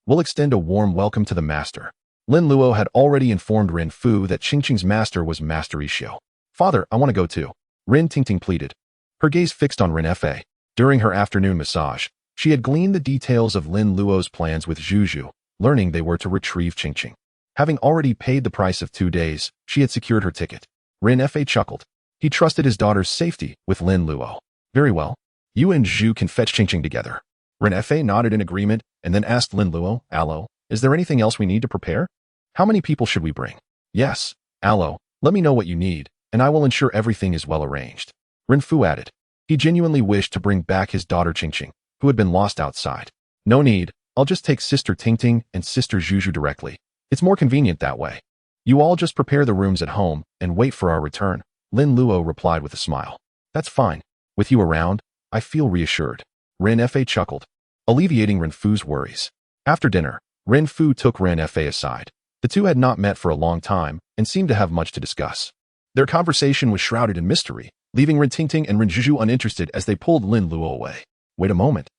We'll extend a warm welcome to the master. Lin Luo had already informed Ren Fu that Qingqing's master was Master Ikkyu. Father, I want to go too. Ren Tingting pleaded. Her gaze fixed on Ren Fa. During her afternoon massage, she had gleaned the details of Lin Luo's plans with Juju, learning they were to retrieve Qingqing. Having already paid the price of 2 days, she had secured her ticket. Ren Fa chuckled. He trusted his daughter's safety with Lin Luo. Very well. You and Zhu can fetch Qingqing together. Ren Fa nodded in agreement and then asked Lin Luo, Alo, is there anything else we need to prepare? How many people should we bring? Yes, Alo, let me know what you need, and I will ensure everything is well arranged. Ren Fu added. He genuinely wished to bring back his daughter Qingqing, who had been lost outside. No need, I'll just take Sister Tingting and Sister Juju directly. It's more convenient that way. You all just prepare the rooms at home and wait for our return, Lin Luo replied with a smile. That's fine. With you around, I feel reassured. Ren Fa chuckled, alleviating Ren Fu's worries. After dinner, Ren Fu took Ren Fa aside. The two had not met for a long time and seemed to have much to discuss. Their conversation was shrouded in mystery, leaving Ren Tingting and Ren Juju uninterested as they pulled Lin Luo away. Wait a moment.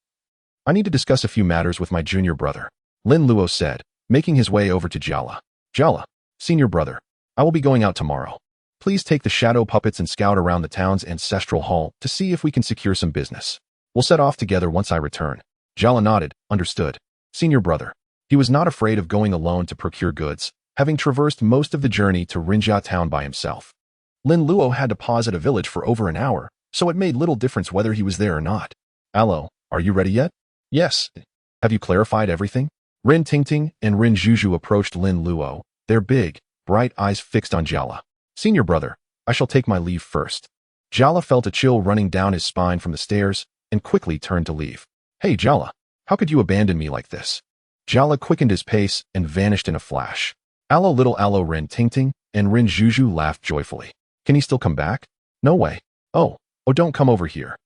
I need to discuss a few matters with my junior brother, Lin Luo said, making his way over to Jiala. Jiala, senior brother, I will be going out tomorrow. Please take the shadow puppets and scout around the town's ancestral hall to see if we can secure some business. We'll set off together once I return. Jiala nodded, understood. Senior brother. He was not afraid of going alone to procure goods, having traversed most of the journey to Rinjia town by himself. Lin Luo had to pause at a village for over an hour, so it made little difference whether he was there or not. Alo, are you ready yet? Yes. Have you clarified everything? Ren Tingting and Ren Juju approached Lin Luo, their big, bright eyes fixed on Jiala. Senior brother, I shall take my leave first. Jiala felt a chill running down his spine from the stairs and quickly turned to leave. Hey Jiala, how could you abandon me like this? Jiala quickened his pace and vanished in a flash. Alo Ren Tingting and Ren Juju laughed joyfully. Can he still come back? No way. Oh, don't come over here.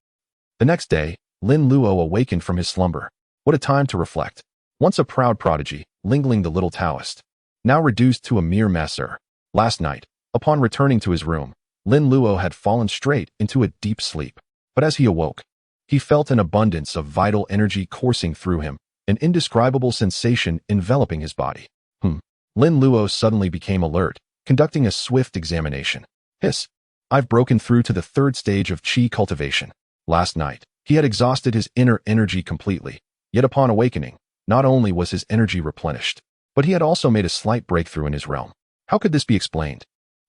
The next day, Lin Luo awakened from his slumber. What a time to reflect. Once a proud prodigy, Lingling the little Taoist, now reduced to a mere masseur. Last night, upon returning to his room, Lin Luo had fallen straight into a deep sleep. But as he awoke, he felt an abundance of vital energy coursing through him, an indescribable sensation enveloping his body. Lin Luo suddenly became alert, conducting a swift examination. Hiss. I've broken through to the 3rd stage of Qi cultivation. Last night, he had exhausted his inner energy completely, yet upon awakening, not only was his energy replenished, but he had also made a slight breakthrough in his realm. How could this be explained?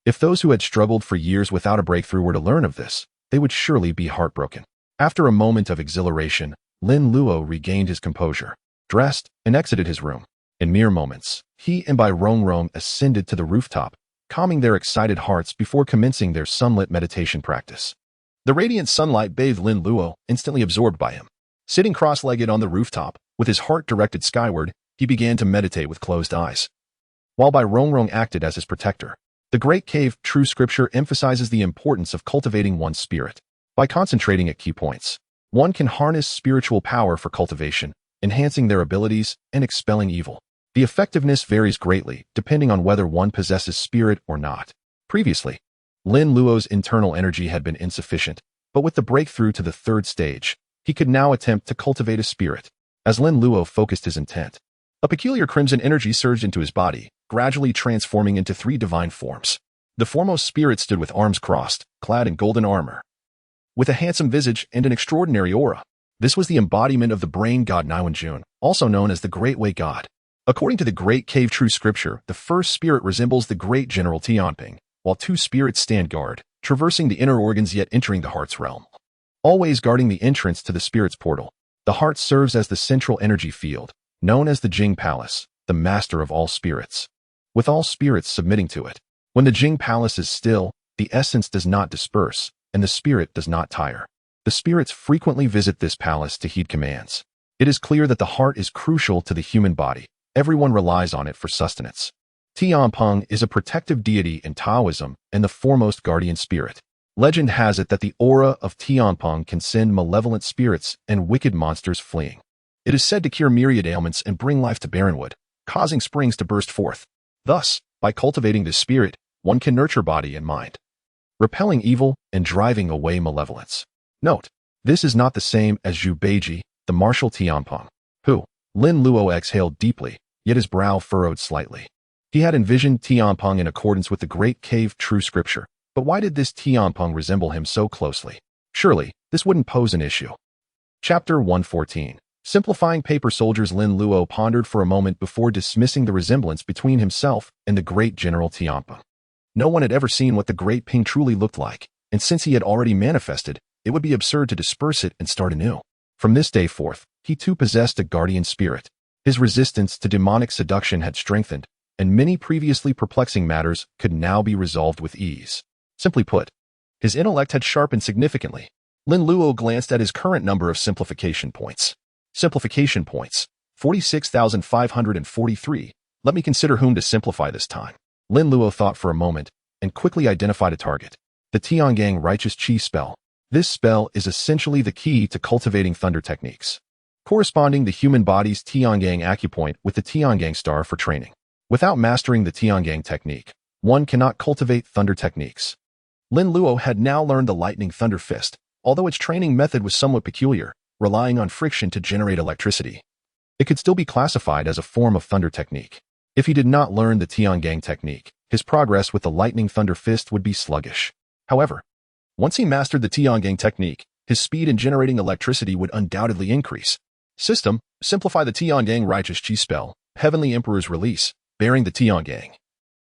If those who had struggled for years without a breakthrough were to learn of this, they would surely be heartbroken. After a moment of exhilaration, Lin Luo regained his composure, dressed, and exited his room. In mere moments, he and Bai Rongrong ascended to the rooftop, calming their excited hearts before commencing their sunlit meditation practice. The radiant sunlight bathed Lin Luo, instantly absorbed by him. Sitting cross-legged on the rooftop, with his heart directed skyward, he began to meditate with closed eyes. While Bai Rongrong acted as his protector, the Great Cave True Scripture emphasizes the importance of cultivating one's spirit. By concentrating at key points, one can harness spiritual power for cultivation, enhancing their abilities and expelling evil. The effectiveness varies greatly depending on whether one possesses spirit or not. Previously, Lin Luo's internal energy had been insufficient, but with the breakthrough to the 3rd stage, he could now attempt to cultivate a spirit. As Lin Luo focused his intent, a peculiar crimson energy surged into his body, gradually transforming into 3 divine forms. The foremost spirit stood with arms crossed, clad in golden armor, with a handsome visage and an extraordinary aura. This was the embodiment of the brain god Niwenjun, also known as the Great Way God. According to the Great Cave True Scripture, the first spirit resembles the great general Tianping, while 2 spirits stand guard, traversing the inner organs yet entering the heart's realm. Always guarding the entrance to the spirit's portal, the heart serves as the central energy field, known as the Jing Palace, the master of all spirits. With all spirits submitting to it, when the Jing Palace is still, the essence does not disperse, and the spirit does not tire. The spirits frequently visit this palace to heed commands. It is clear that the heart is crucial to the human body. Everyone relies on it for sustenance. Tianpeng is a protective deity in Taoism and the foremost guardian spirit. Legend has it that the aura of Tianpeng can send malevolent spirits and wicked monsters fleeing. It is said to cure myriad ailments and bring life to barrenwood, causing springs to burst forth. Thus, by cultivating this spirit, one can nurture body and mind, repelling evil and driving away malevolence. Note, this is not the same as Zhu Beiji, the martial Tianpeng, who, Lin Luo exhaled deeply, yet his brow furrowed slightly. He had envisioned Tianpeng in accordance with the Great Cave True Scripture, but why did this Tianpeng resemble him so closely? Surely, this wouldn't pose an issue. Chapter 114. Simplifying Paper Soldiers. Lin Luo pondered for a moment before dismissing the resemblance between himself and the great General Tianpeng. No one had ever seen what the Great Ping truly looked like, and since he had already manifested, it would be absurd to disperse it and start anew. From this day forth, he too possessed a guardian spirit. His resistance to demonic seduction had strengthened, and many previously perplexing matters could now be resolved with ease. Simply put, his intellect had sharpened significantly. Lin Luo glanced at his current number of simplification points. Simplification points, 46,543. Let me consider whom to simplify this time. Lin Luo thought for a moment and quickly identified a target. The Tiangang Righteous Qi spell. This spell is essentially the key to cultivating thunder techniques, corresponding the human body's Tiangang acupoint with the Tiangang star for training. Without mastering the Tiangang technique, one cannot cultivate thunder techniques. Lin Luo had now learned the lightning thunder fist, although its training method was somewhat peculiar, relying on friction to generate electricity. It could still be classified as a form of thunder technique. If he did not learn the Tiangang technique, his progress with the lightning thunder fist would be sluggish. However, once he mastered the Tiangang technique, his speed in generating electricity would undoubtedly increase. System, simplify the Tiangang Righteous Qi spell, Heavenly Emperor's release, bearing the Tiangang.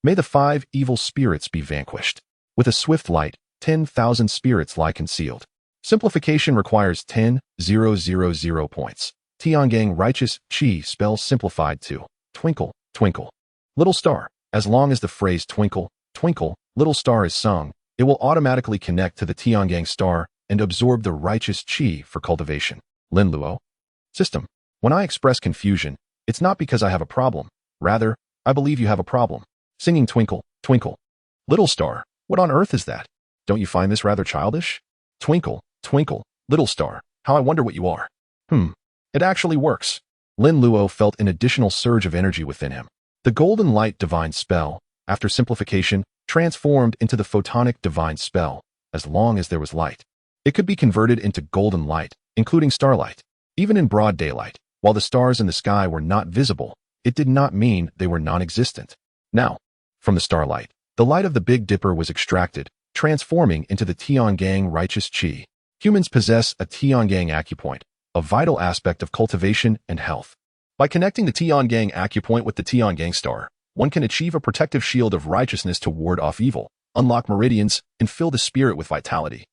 May the 5 evil spirits be vanquished. With a swift light, 10,000 spirits lie concealed. Simplification requires 10,000 points. Tiangang Righteous Qi spell simplified to Twinkle, Twinkle, Little Star. As long as the phrase Twinkle, Twinkle, Little Star is sung, it will automatically connect to the Tiangang star and absorb the righteous qi for cultivation. Lin Luo. System. When I express confusion, it's not because I have a problem. Rather, I believe you have a problem. Singing Twinkle, Twinkle, Little Star. What on earth is that? Don't you find this rather childish? Twinkle, Twinkle, Little Star. How I wonder what you are. It actually works. Lin Luo felt an additional surge of energy within him. The Golden Light Divine Spell, after simplification, transformed into the Photonic Divine Spell. As long as there was light, it could be converted into golden light, including starlight. Even in broad daylight, while the stars in the sky were not visible, it did not mean they were non-existent. Now, from the starlight, the light of the Big Dipper was extracted, transforming into the Tiangang Righteous Qi. Humans possess a Tiangang acupoint, a vital aspect of cultivation and health. By connecting the Tiangang acupoint with the Tiangang star, one can achieve a protective shield of righteousness to ward off evil, unlock meridians, and fill the spirit with vitality.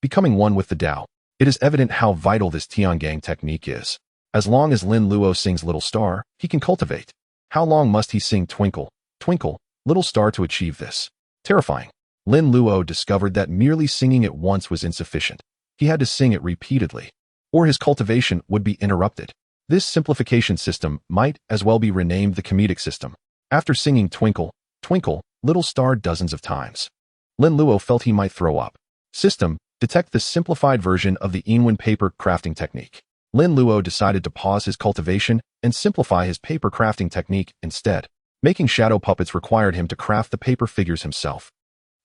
Becoming one with the Tao, it is evident how vital this Tiangang technique is. As long as Lin Luo sings Little Star, he can cultivate. How long must he sing Twinkle, Twinkle, Little Star to achieve this? Terrifying. Lin Luo discovered that merely singing it once was insufficient. He had to sing it repeatedly, or his cultivation would be interrupted. This simplification system might as well be renamed the comedic system. After singing Twinkle, Twinkle, Little Star dozens of times, Lin Luo felt he might throw up. System, detect the simplified version of the Yinwen paper crafting technique. Lin Luo decided to pause his cultivation and simplify his paper crafting technique instead. Making shadow puppets required him to craft the paper figures himself,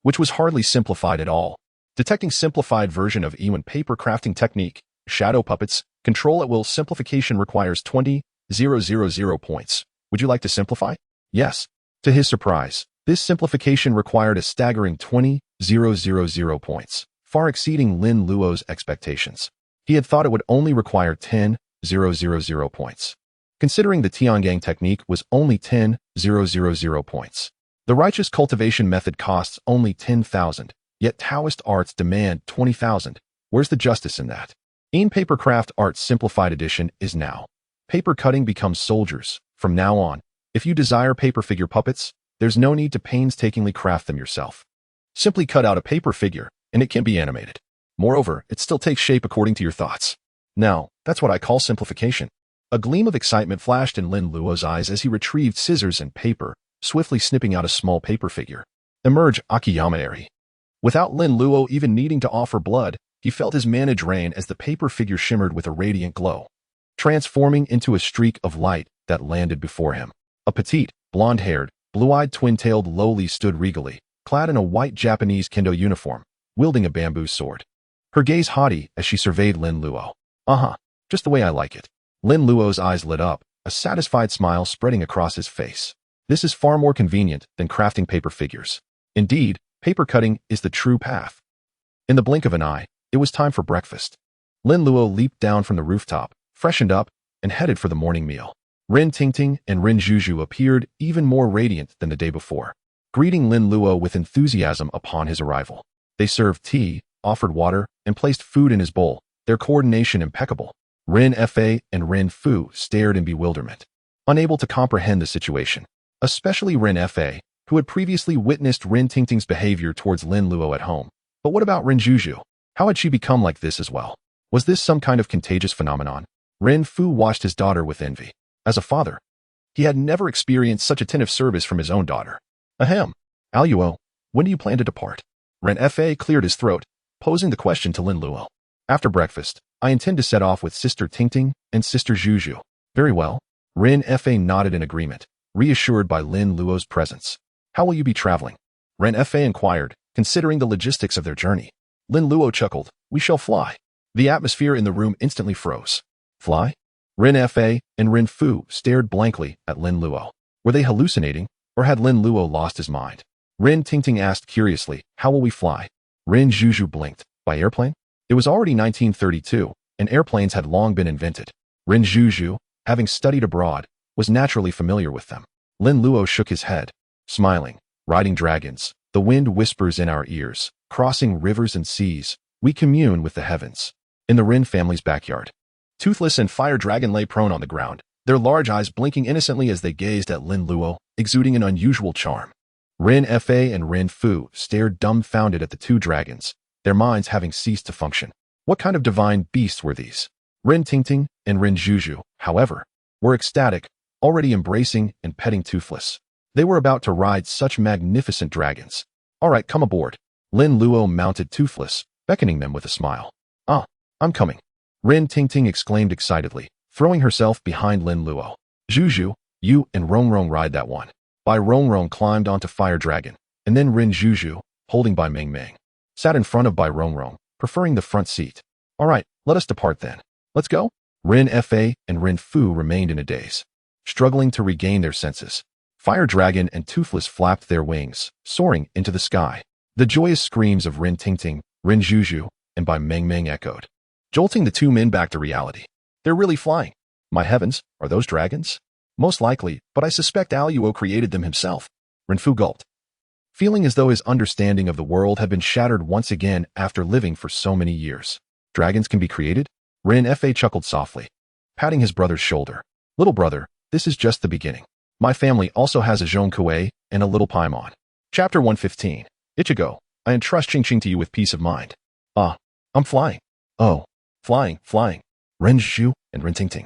which was hardly simplified at all. Detecting simplified version of Yinwen paper crafting technique, shadow puppets, control at will. Simplification requires 20,000 points. Would you like to simplify? Yes. To his surprise, this simplification required a staggering 20,000 points, far exceeding Lin Luo's expectations. He had thought it would only require 10,000 points. Considering the Tiangang technique was only 10,000 points. The righteous cultivation method costs only 10,000, yet Taoist arts demand 20,000. Where's the justice in that? In Papercraft Arts Simplified Edition is now. Paper cutting becomes soldiers. From now on, if you desire paper figure puppets, there's no need to painstakingly craft them yourself. Simply cut out a paper figure, and it can be animated. Moreover, it still takes shape according to your thoughts. Now, that's what I call simplification. A gleam of excitement flashed in Lin Luo's eyes as he retrieved scissors and paper, swiftly snipping out a small paper figure. Emerge Akiyama-eri. Without Lin Luo even needing to offer blood, he felt his mana drain as the paper figure shimmered with a radiant glow, transforming into a streak of light that landed before him. A petite, blonde-haired, blue-eyed twin-tailed lowly stood regally, clad in a white Japanese kendo uniform, wielding a bamboo sword. Her gaze haughty as she surveyed Lin Luo. Just the way I like it. Lin Luo's eyes lit up, a satisfied smile spreading across his face. This is far more convenient than crafting paper figures. Indeed, paper cutting is the true path. In the blink of an eye, it was time for breakfast. Lin Luo leaped down from the rooftop, freshened up, and headed for the morning meal. Rin Tingting and Rin Zhuju appeared even more radiant than the day before, greeting Lin Luo with enthusiasm upon his arrival. They served tea, offered water, and placed food in his bowl, their coordination impeccable. Rin Fa and Rin Fu stared in bewilderment, unable to comprehend the situation, especially Rin Fa, who had previously witnessed Rin Tingting's behavior towards Lin Luo at home. But what about Rin Zhuju? How had she become like this as well? Was this some kind of contagious phenomenon? Rin Fu watched his daughter with envy. As a father, he had never experienced such attentive service from his own daughter. Ahem. Luo, when do you plan to depart? Rin Fa cleared his throat, posing the question to Lin Luo. After breakfast, I intend to set off with Sister Tingting and Sister Zhuju. Very well. Rin Fa nodded in agreement, reassured by Lin Luo's presence. How will you be traveling? Rin Fa inquired, considering the logistics of their journey. Lin Luo chuckled. We shall fly. The atmosphere in the room instantly froze. Fly? Rin Fa and Rin Fu stared blankly at Lin Luo. Were they hallucinating, or had Lin Luo lost his mind? Rin Tingting asked curiously, how will we fly? Rin Zhuju blinked. By airplane? It was already 1932, and airplanes had long been invented. Rin Zhuju, having studied abroad, was naturally familiar with them. Lin Luo shook his head, smiling. Riding dragons, the wind whispers in our ears, crossing rivers and seas, we commune with the heavens. In the Rin family's backyard, Toothless and Fire Dragon lay prone on the ground, their large eyes blinking innocently as they gazed at Lin Luo, exuding an unusual charm. Rin Fa and Rin Fu stared dumbfounded at the two dragons, their minds having ceased to function. What kind of divine beasts were these? Rin Tingting and Rin Zhuju, however, were ecstatic, already embracing and petting Toothless. They were about to ride such magnificent dragons. All right, come aboard. Lin Luo mounted Toothless, beckoning them with a smile. I'm coming. Rin Tingting exclaimed excitedly, throwing herself behind Lin Luo. Zhuju, you and Rongrong ride that one. Bai Rongrong climbed onto Fire Dragon, and then Rin Zhuju, holding Bai Meng, sat in front of Bai Rongrong, preferring the front seat. All right, let us depart then. Let's go. Rin Fa and Rin Fu remained in a daze, struggling to regain their senses. Fire Dragon and Toothless flapped their wings, soaring into the sky. The joyous screams of Rin Tingting, Rin Zhuju, and Bai Meng echoed, jolting the two men back to reality. They're really flying. My heavens, are those dragons? Most likely, but I suspect Luo created them himself. Rin Fu gulped, feeling as though his understanding of the world had been shattered once again after living for so many years. Dragons can be created? Rin Fa chuckled softly, patting his brother's shoulder. Little brother, this is just the beginning. My family also has a Zhong Kuei and a little Paimon. Chapter 115. Ichigo, I entrust Qingqing to you with peace of mind. I'm flying. Oh, flying. Ren Zhu and Rin Tingting,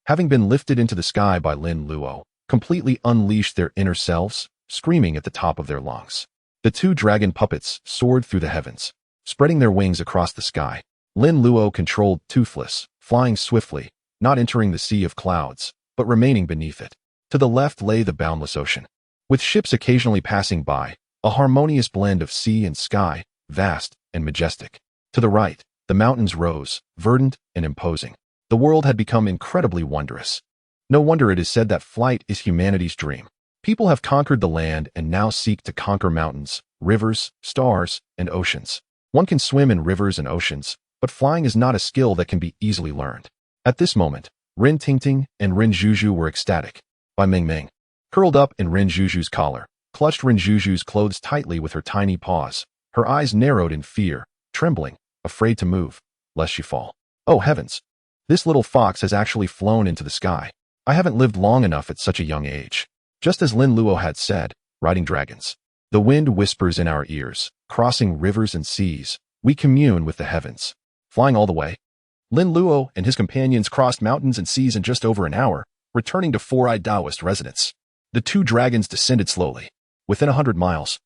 having been lifted into the sky by Lin Luo, completely unleashed their inner selves, screaming at the top of their lungs. The two dragon puppets soared through the heavens, spreading their wings across the sky. Lin Luo controlled Toothless, flying swiftly, not entering the sea of clouds, but remaining beneath it. To the left lay the boundless ocean, with ships occasionally passing by, a harmonious blend of sea and sky, vast and majestic. To the right, the mountains rose, verdant and imposing. The world had become incredibly wondrous. No wonder it is said that flight is humanity's dream. People have conquered the land and now seek to conquer mountains, rivers, stars, and oceans. One can swim in rivers and oceans, but flying is not a skill that can be easily learned. At this moment, Rin Tingting and Rin Zhuju were ecstatic. Bai Meng, curled up in Rin Zhuju's collar, clutched Rin Zhuju's clothes tightly with her tiny paws. Her eyes narrowed in fear, trembling, afraid to move, lest she fall. Oh heavens! This little fox has actually flown into the sky. I haven't lived long enough at such a young age. Just as Lin Luo had said, riding dragons. The wind whispers in our ears, crossing rivers and seas. We commune with the heavens. Flying all the way. Lin Luo and his companions crossed mountains and seas in just over an hour, returning to Four-Eyed Taoist residence. The two dragons descended slowly. Within 100 miles,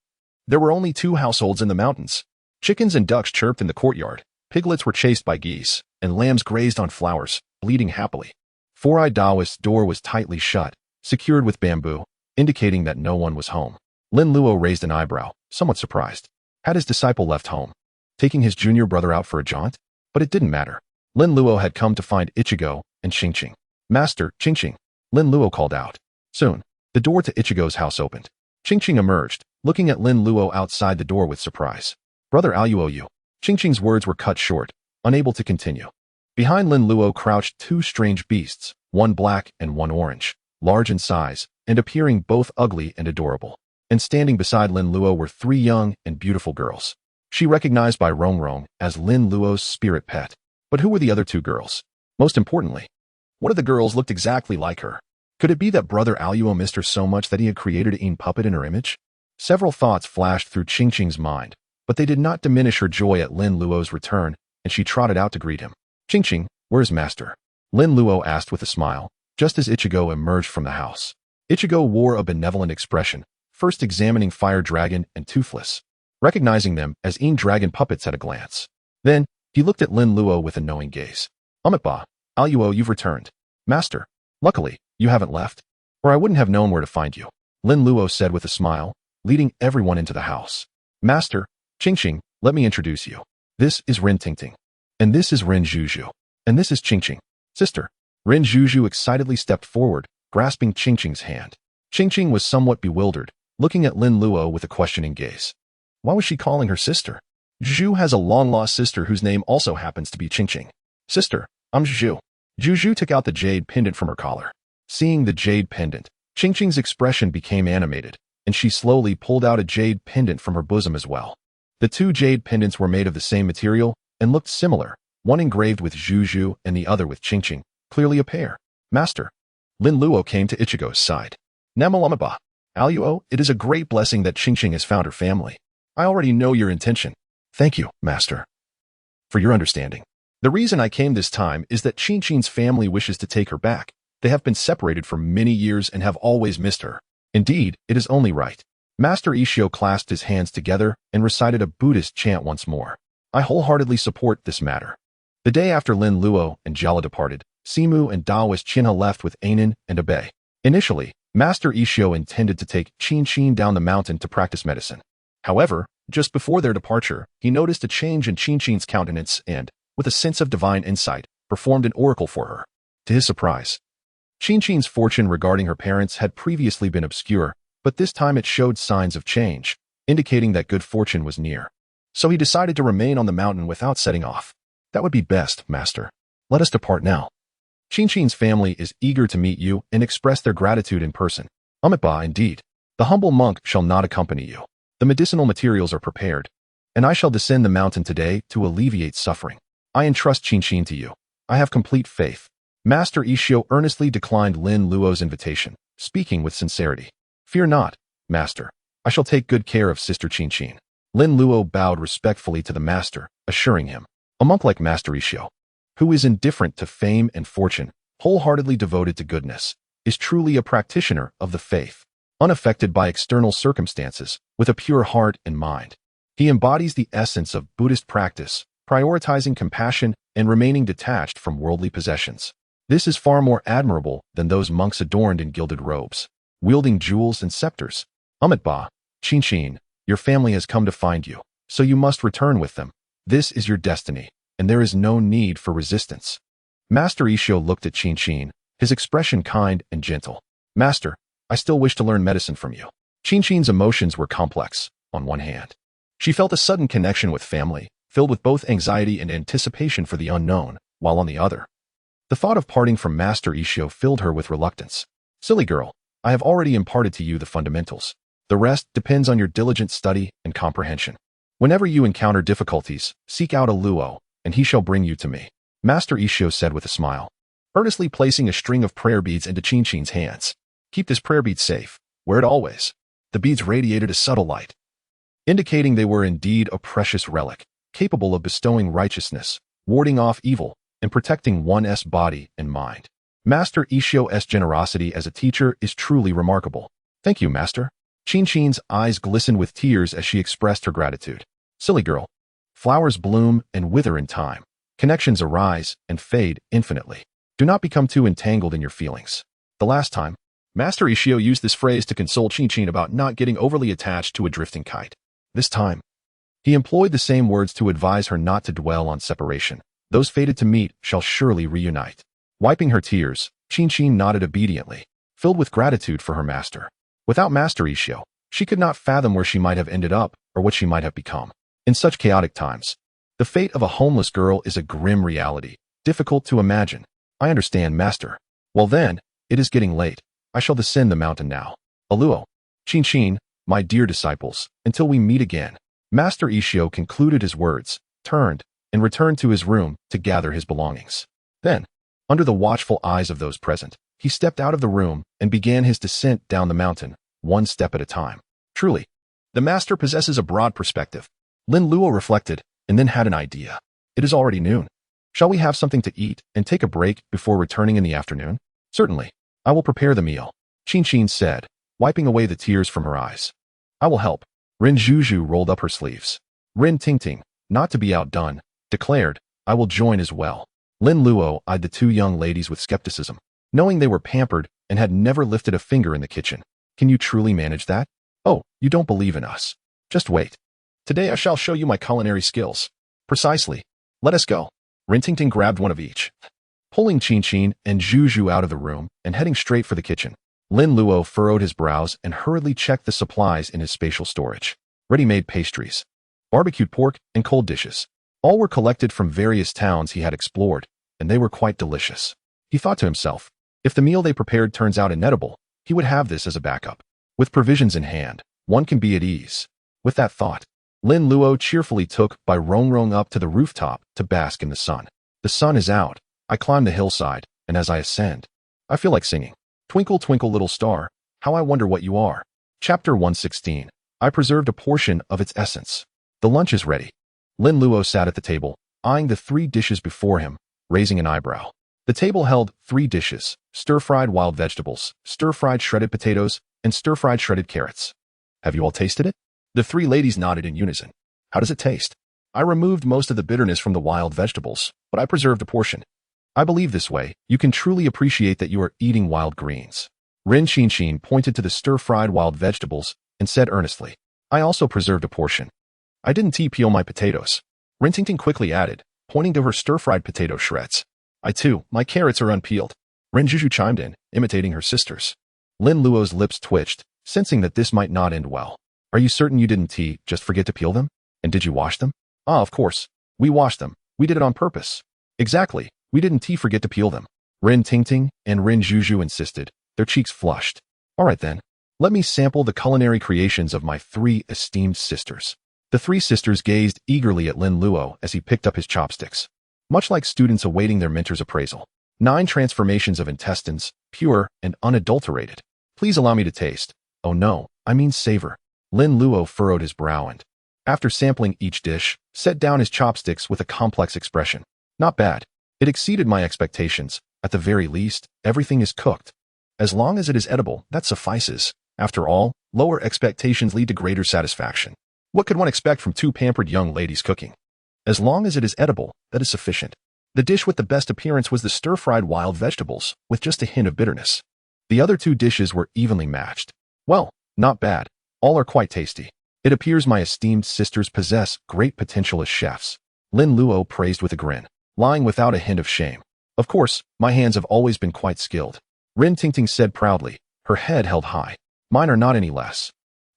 there were only 2 households in the mountains. Chickens and ducks chirped in the courtyard, piglets were chased by geese, and lambs grazed on flowers, bleating happily. Four-Eyed Taoist's door was tightly shut, secured with bamboo, indicating that no one was home. Lin Luo raised an eyebrow, somewhat surprised. Had his disciple left home, taking his junior brother out for a jaunt? But it didn't matter. Lin Luo had come to find Ichigo and Qingqing. Master, Qingqing, Lin Luo called out. Soon, the door to Ichigo's house opened. Qingqing emerged, looking at Lin Luo outside the door with surprise. Brother Aluo. Qingqing's words were cut short, unable to continue. Behind Lin Luo crouched two strange beasts, one black and one orange, large in size, and appearing both ugly and adorable. And standing beside Lin Luo were three young and beautiful girls. She recognized by Rong Rong as Lin Luo's spirit pet. But who were the other two girls? Most importantly, one of the girls looked exactly like her. Could it be that Brother Aluo missed her so much that he had created a puppet in her image? Several thoughts flashed through Qingqing's mind, but they did not diminish her joy at Lin Luo's return, and she trotted out to greet him. Qingqing, where's Master? Lin Luo asked with a smile, just as Ichigo emerged from the house. Ichigo wore a benevolent expression, first examining Fire Dragon and Toothless, recognizing them as dragon puppets at a glance. Then, he looked at Lin Luo with a knowing gaze. Ba, Aluo, you've returned. Master, luckily, you haven't left, or I wouldn't have known where to find you, Lin Luo said with a smile, leading everyone into the house. Master, Qingqing, let me introduce you. This is Rin Tingting. And this is Rin Juju. And this is Qingqing. Sister. Rin Juju excitedly stepped forward, grasping Qingqing's hand. Qingqing was somewhat bewildered, looking at Lin Luo with a questioning gaze. Why was she calling her sister? Juju has a long-lost sister whose name also happens to be Qingqing. Sister, I'm Juju. Juju took out the jade pendant from her collar. Seeing the jade pendant, Qingqing's expression became animated, and she slowly pulled out a jade pendant from her bosom as well. The two jade pendants were made of the same material and looked similar, one engraved with Juju and the other with Qingqing, clearly a pair. Master. Lin Luo came to Ichigo's side. Namalama, Aluo, it is a great blessing that Qingqing has found her family. I already know your intention. Thank you, Master, for your understanding. The reason I came this time is that Qingqing's family wishes to take her back. They have been separated for many years and have always missed her. Indeed, it is only right. Master Ikkyu clasped his hands together and recited a Buddhist chant once more. I wholeheartedly support this matter. The day after Lin Luo and Jala departed, Simu and Daoist Qian He left with Anin and Abe. Initially, Master Ikkyu intended to take Qingqing down the mountain to practice medicine. However, just before their departure, he noticed a change in Qingqing's countenance and, with a sense of divine insight, performed an oracle for her. To his surprise, Qingqing's fortune regarding her parents had previously been obscure, but this time it showed signs of change, indicating that good fortune was near. So he decided to remain on the mountain without setting off. That would be best, Master. Let us depart now. Qingqing's family is eager to meet you and express their gratitude in person. Ba, indeed. The humble monk shall not accompany you. The medicinal materials are prepared, and I shall descend the mountain today to alleviate suffering. I entrust Qingqing to you. I have complete faith. Master Ikkyu earnestly declined Lin Luo's invitation, speaking with sincerity. Fear not, Master. I shall take good care of Sister Qingqing. Lin Luo bowed respectfully to the master, assuring him. A monk like Master Ikkyu, who is indifferent to fame and fortune, wholeheartedly devoted to goodness, is truly a practitioner of the faith, unaffected by external circumstances, with a pure heart and mind. He embodies the essence of Buddhist practice, prioritizing compassion and remaining detached from worldly possessions. This is far more admirable than those monks adorned in gilded robes, wielding jewels and scepters. Ba, Qingqing, your family has come to find you, so you must return with them. This is your destiny, and there is no need for resistance. Master Ikkyu looked at Qingqing, his expression kind and gentle. Master, I still wish to learn medicine from you. Qingqing's emotions were complex. On one hand, she felt a sudden connection with family, filled with both anxiety and anticipation for the unknown, while on the other, the thought of parting from Master Ikkyu filled her with reluctance. Silly girl, I have already imparted to you the fundamentals. The rest depends on your diligent study and comprehension. Whenever you encounter difficulties, seek out a Luo, and he shall bring you to me, Master Ikkyu said with a smile, earnestly placing a string of prayer beads into Qingqing's hands. Keep this prayer bead safe. Wear it always. The beads radiated a subtle light, indicating they were indeed a precious relic, capable of bestowing righteousness, warding off evil, and protecting one's body and mind. Master Ikkyu's generosity as a teacher is truly remarkable. Thank you, Master. Qingqing's eyes glistened with tears as she expressed her gratitude. Silly girl. Flowers bloom and wither in time. Connections arise and fade infinitely. Do not become too entangled in your feelings. The last time, Master Ikkyu used this phrase to console Qian about not getting overly attached to a drifting kite. This time, he employed the same words to advise her not to dwell on separation. Those fated to meet shall surely reunite. Wiping her tears, Qian nodded obediently, filled with gratitude for her master. Without Master Ikkyu, she could not fathom where she might have ended up or what she might have become. In such chaotic times, the fate of a homeless girl is a grim reality, difficult to imagine. I understand, Master. Well then, it is getting late. I shall descend the mountain now. Luo. Qian, my dear disciples, until we meet again. Master Ikkyu concluded his words, turned, and returned to his room to gather his belongings. Then, under the watchful eyes of those present, he stepped out of the room and began his descent down the mountain, one step at a time. Truly, the master possesses a broad perspective. Lin Luo reflected, and then had an idea. It is already noon. Shall we have something to eat and take a break before returning in the afternoon? Certainly. I will prepare the meal, Qian said, wiping away the tears from her eyes. I will help. Ren Zhuzhu rolled up her sleeves. Ren Tingting, not to be outdone, declared, I will join as well. Lin Luo eyed the two young ladies with skepticism, knowing they were pampered and had never lifted a finger in the kitchen. Can you truly manage that? Oh, you don't believe in us. Just wait. Today I shall show you my culinary skills. Precisely. Let us go. Ren Tingting grabbed one of each, pulling Qian and Zhuzhu out of the room and heading straight for the kitchen. Lin Luo furrowed his brows and hurriedly checked the supplies in his spatial storage. Ready-made pastries, barbecued pork, and cold dishes. All were collected from various towns he had explored, and they were quite delicious. He thought to himself, if the meal they prepared turns out inedible, he would have this as a backup. With provisions in hand, one can be at ease. With that thought, Lin Luo cheerfully took Bai Rongrong up to the rooftop to bask in the sun. The sun is out. I climb the hillside, and as I ascend, I feel like singing. Twinkle, twinkle, little star, how I wonder what you are. Chapter 116. I preserved a portion of its essence. The lunch is ready. Lin Luo sat at the table, eyeing the 3 dishes before him, raising an eyebrow. The table held 3 dishes, stir-fried wild vegetables, stir-fried shredded potatoes, and stir-fried shredded carrots. Have you all tasted it? The 3 ladies nodded in unison. How does it taste? I removed most of the bitterness from the wild vegetables, but I preserved a portion. I believe this way, you can truly appreciate that you are eating wild greens. Ren Qian pointed to the stir-fried wild vegetables and said earnestly, I also preserved a portion. I didn't peel my potatoes. Ren Tingting quickly added, pointing to her stir-fried potato shreds. I too, my carrots are unpeeled. Ren Zhuzhu chimed in, imitating her sisters. Lin Luo's lips twitched, sensing that this might not end well. Are you certain you didn't just forget to peel them? And did you wash them? Ah, of course. We washed them. We did it on purpose. Exactly. We didn't forget to peel them. Ren Tingting and Ren Zhuzhu insisted, their cheeks flushed. All right then. Let me sample the culinary creations of my 3 esteemed sisters. The 3 sisters gazed eagerly at Lin Luo as he picked up his chopsticks. Much like students awaiting their mentor's appraisal. 9 transformations of intestines, pure and unadulterated. Please allow me to taste. Oh no, I mean savor. Lin Luo furrowed his brow and, after sampling each dish, set down his chopsticks with a complex expression. Not bad. It exceeded my expectations. At the very least, everything is cooked. As long as it is edible, that suffices. After all, lower expectations lead to greater satisfaction. What could one expect from 2 pampered young ladies cooking? As long as it is edible, that is sufficient. The dish with the best appearance was the stir-fried wild vegetables, with just a hint of bitterness. The other 2 dishes were evenly matched. Well, not bad. All are quite tasty. It appears my esteemed sisters possess great potential as chefs. Lin Luo praised with a grin, lying without a hint of shame. Of course, my hands have always been quite skilled. Ren Tingting said proudly, her head held high. Mine are not any less.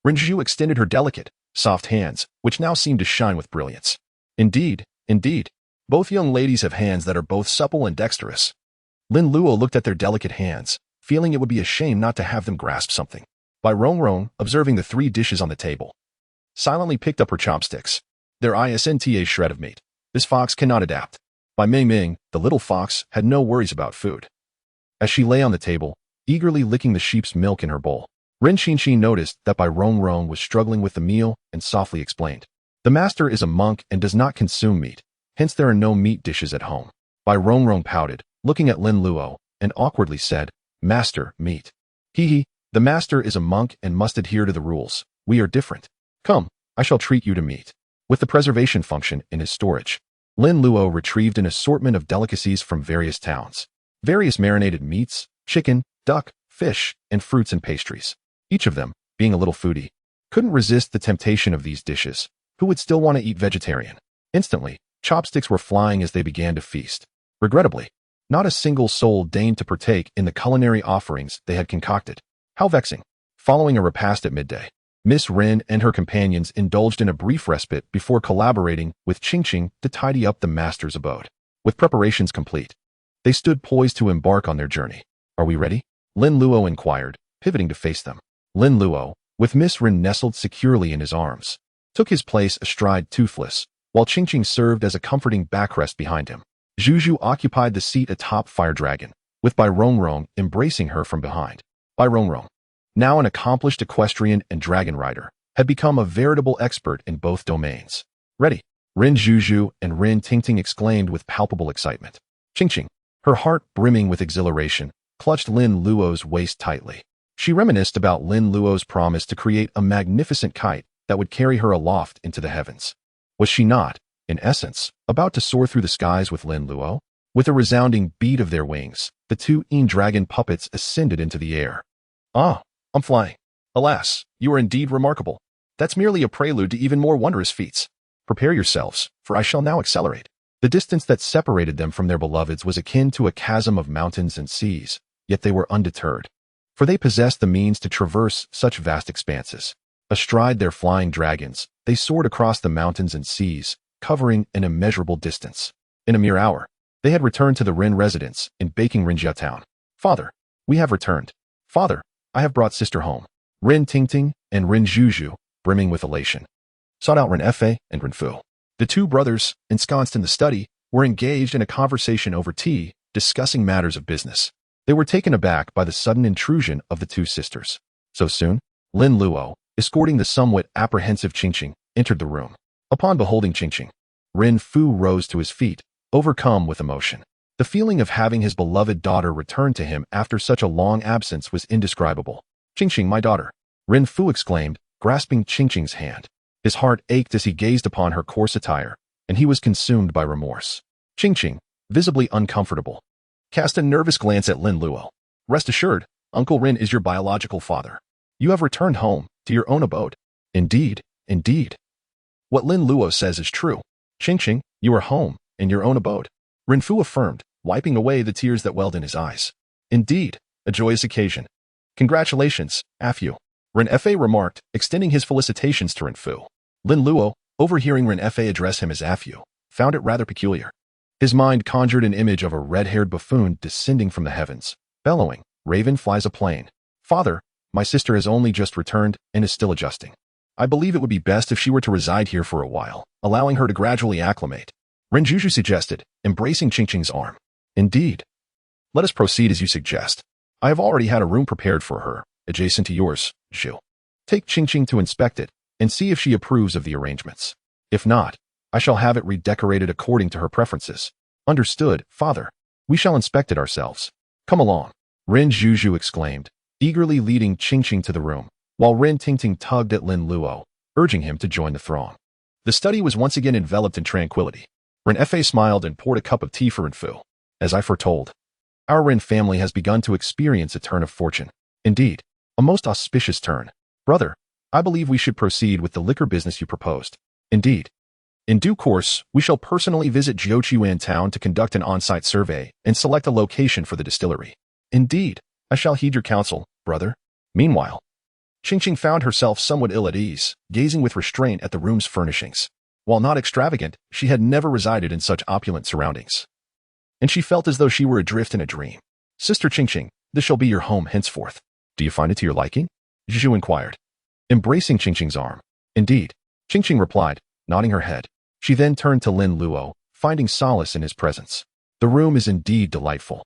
Ren Zhuzhu extended her delicate, soft hands, which now seemed to shine with brilliance. Indeed, indeed. Both young ladies have hands that are both supple and dexterous. Lin Luo looked at their delicate hands, feeling it would be a shame not to have them grasp something. Bai Rongrong, observing the 3 dishes on the table, silently picked up her chopsticks. There isn't a shred of meat. This fox cannot adapt. Bai Ming, the little fox, had no worries about food. As she lay on the table, eagerly licking the sheep's milk in her bowl, Ren Qian noticed that Bai Rongrong was struggling with the meal and softly explained. The master is a monk and does not consume meat, hence there are no meat dishes at home. Bai Rongrong pouted, looking at Lin Luo, and awkwardly said, Master, meat. He, the master is a monk and must adhere to the rules. We are different. Come, I shall treat you to meat. With the preservation function in his storage, Lin Luo retrieved an assortment of delicacies from various towns. Various marinated meats, chicken, duck, fish, and fruits and pastries. Each of them, being a little foodie, couldn't resist the temptation of these dishes. Who would still want to eat vegetarian? Instantly, chopsticks were flying as they began to feast. Regrettably, not a single soul deigned to partake in the culinary offerings they had concocted. How vexing. Following a repast at midday, Miss Rin and her companions indulged in a brief respite before collaborating with Qing to tidy up the master's abode. With preparations complete, they stood poised to embark on their journey. Are we ready? Lin Luo inquired, pivoting to face them. Lin Luo, with Miss Rin nestled securely in his arms, took his place astride Toothless, while Qing served as a comforting backrest behind him. Zhu occupied the seat atop Fire Dragon, with Bai Rongrong embracing her from behind. Bai Rongrong, now an accomplished equestrian and dragon rider, had become a veritable expert in both domains. Ready, Rin Zhu and Rin Tingting exclaimed with palpable excitement. Qing, her heart brimming with exhilaration, clutched Lin Luo's waist tightly. She reminisced about Lin Luo's promise to create a magnificent kite that would carry her aloft into the heavens. Was she not, in essence, about to soar through the skies with Lin Luo? With a resounding beat of their wings, the two dragon puppets ascended into the air. Ah, I'm flying. Alas, you are indeed remarkable. That's merely a prelude to even more wondrous feats. Prepare yourselves, for I shall now accelerate. The distance that separated them from their beloveds was akin to a chasm of mountains and seas, yet they were undeterred, for they possessed the means to traverse such vast expanses. Astride their flying dragons, they soared across the mountains and seas, covering an immeasurable distance. In a mere hour, they had returned to the Rin residence in Baking Rinjia town. Father, we have returned. Father, I have brought sister home. Rin Tingting and Rin Zhu, brimming with elation, sought out Rin Fe and Rin Fu. The two brothers, ensconced in the study, were engaged in a conversation over tea, discussing matters of business. They were taken aback by the sudden intrusion of the two sisters. So soon, Lin Luo, escorting the somewhat apprehensive Qing, entered the room. Upon beholding Qing, Rin Fu rose to his feet, overcome with emotion. The feeling of having his beloved daughter return to him after such a long absence was indescribable. Qing, my daughter, Rin Fu exclaimed, grasping Qing's hand. His heart ached as he gazed upon her coarse attire, and he was consumed by remorse. Qing, visibly uncomfortable, cast a nervous glance at Lin Luo. Rest assured, Uncle Rin is your biological father. You have returned home, to your own abode. Indeed, indeed. What Lin Luo says is true. Qing, you are home, in your own abode. Rin Fu affirmed, wiping away the tears that welled in his eyes. Indeed, a joyous occasion. Congratulations, nephew, Rin Fe remarked, extending his felicitations to Rin Fu. Lin Luo, overhearing Rin Fe address him as nephew, found it rather peculiar. His mind conjured an image of a red-haired buffoon descending from the heavens, bellowing, "Raven flies a plane. Father, my sister has only just returned and is still adjusting. I believe it would be best if she were to reside here for a while, allowing her to gradually acclimate," Rin Zhu suggested, embracing Qing's arm. Indeed. Let us proceed as you suggest. I have already had a room prepared for her, adjacent to yours, Zhu. Take Qing to inspect it, and see if she approves of the arrangements. If not, I shall have it redecorated according to her preferences. Understood, father. We shall inspect it ourselves. Come along, Rin Zhu exclaimed, eagerly leading Qing to the room, while Rin Tingting tugged at Lin Luo, urging him to join the throng. The study was once again enveloped in tranquility. Rin Fe smiled and poured a cup of tea for Rin Fu. As I foretold, our Rin family has begun to experience a turn of fortune. Indeed, a most auspicious turn. Brother, I believe we should proceed with the liquor business you proposed. Indeed. In due course, we shall personally visit Jiuquan town to conduct an on-site survey and select a location for the distillery. Indeed, I shall heed your counsel, brother. Meanwhile, Qing found herself somewhat ill at ease, gazing with restraint at the room's furnishings. While not extravagant, she had never resided in such opulent surroundings, and she felt as though she were adrift in a dream. Sister Qing, this shall be your home henceforth. Do you find it to your liking? Zhu inquired, embracing Qing's arm. Indeed, Qing replied, nodding her head. She then turned to Lin Luo, finding solace in his presence. The room is indeed delightful,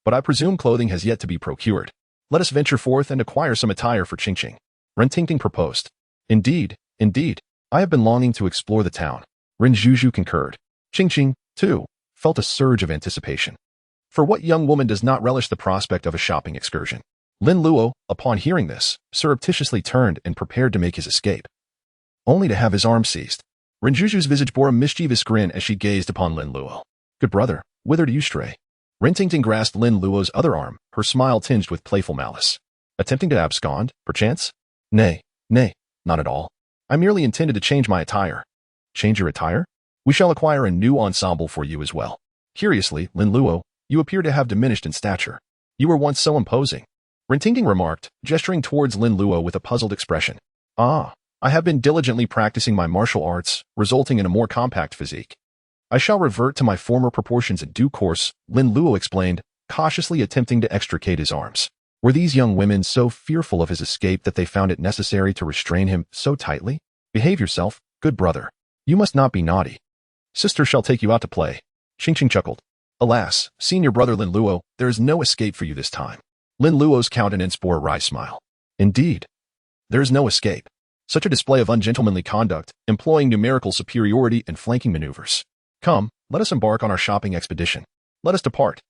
but I presume clothing has yet to be procured. Let us venture forth and acquire some attire for Qing. Rin Tingting proposed. Indeed, indeed. I have been longing to explore the town. Rin Zhu concurred. Qing, too, felt a surge of anticipation. For what young woman does not relish the prospect of a shopping excursion? Lin Luo, upon hearing this, surreptitiously turned and prepared to make his escape, only to have his arm seized. Rin Zhu's visage bore a mischievous grin as she gazed upon Lin Luo. Good brother, whither do you stray? Rin Tingting grasped Lin Luo's other arm, her smile tinged with playful malice. Attempting to abscond, perchance? Nay, not at all. I merely intended to change my attire. Change your attire? We shall acquire a new ensemble for you as well. Curiously, Lin Luo, you appear to have diminished in stature. You were once so imposing. Rin Tingting remarked, gesturing towards Lin Luo with a puzzled expression. Ah, I have been diligently practicing my martial arts, resulting in a more compact physique. I shall revert to my former proportions in due course, Lin Luo explained, cautiously attempting to extricate his arms. Were these young women so fearful of his escape that they found it necessary to restrain him so tightly? Behave yourself, good brother. You must not be naughty. Sister shall take you out to play. Qing chuckled. Alas, senior brother Lin Luo, there is no escape for you this time. Lin Luo's countenance bore a wry smile. Indeed. There is no escape. Such a display of ungentlemanly conduct, employing numerical superiority and flanking maneuvers. Come, let us embark on our shopping expedition. Let us depart.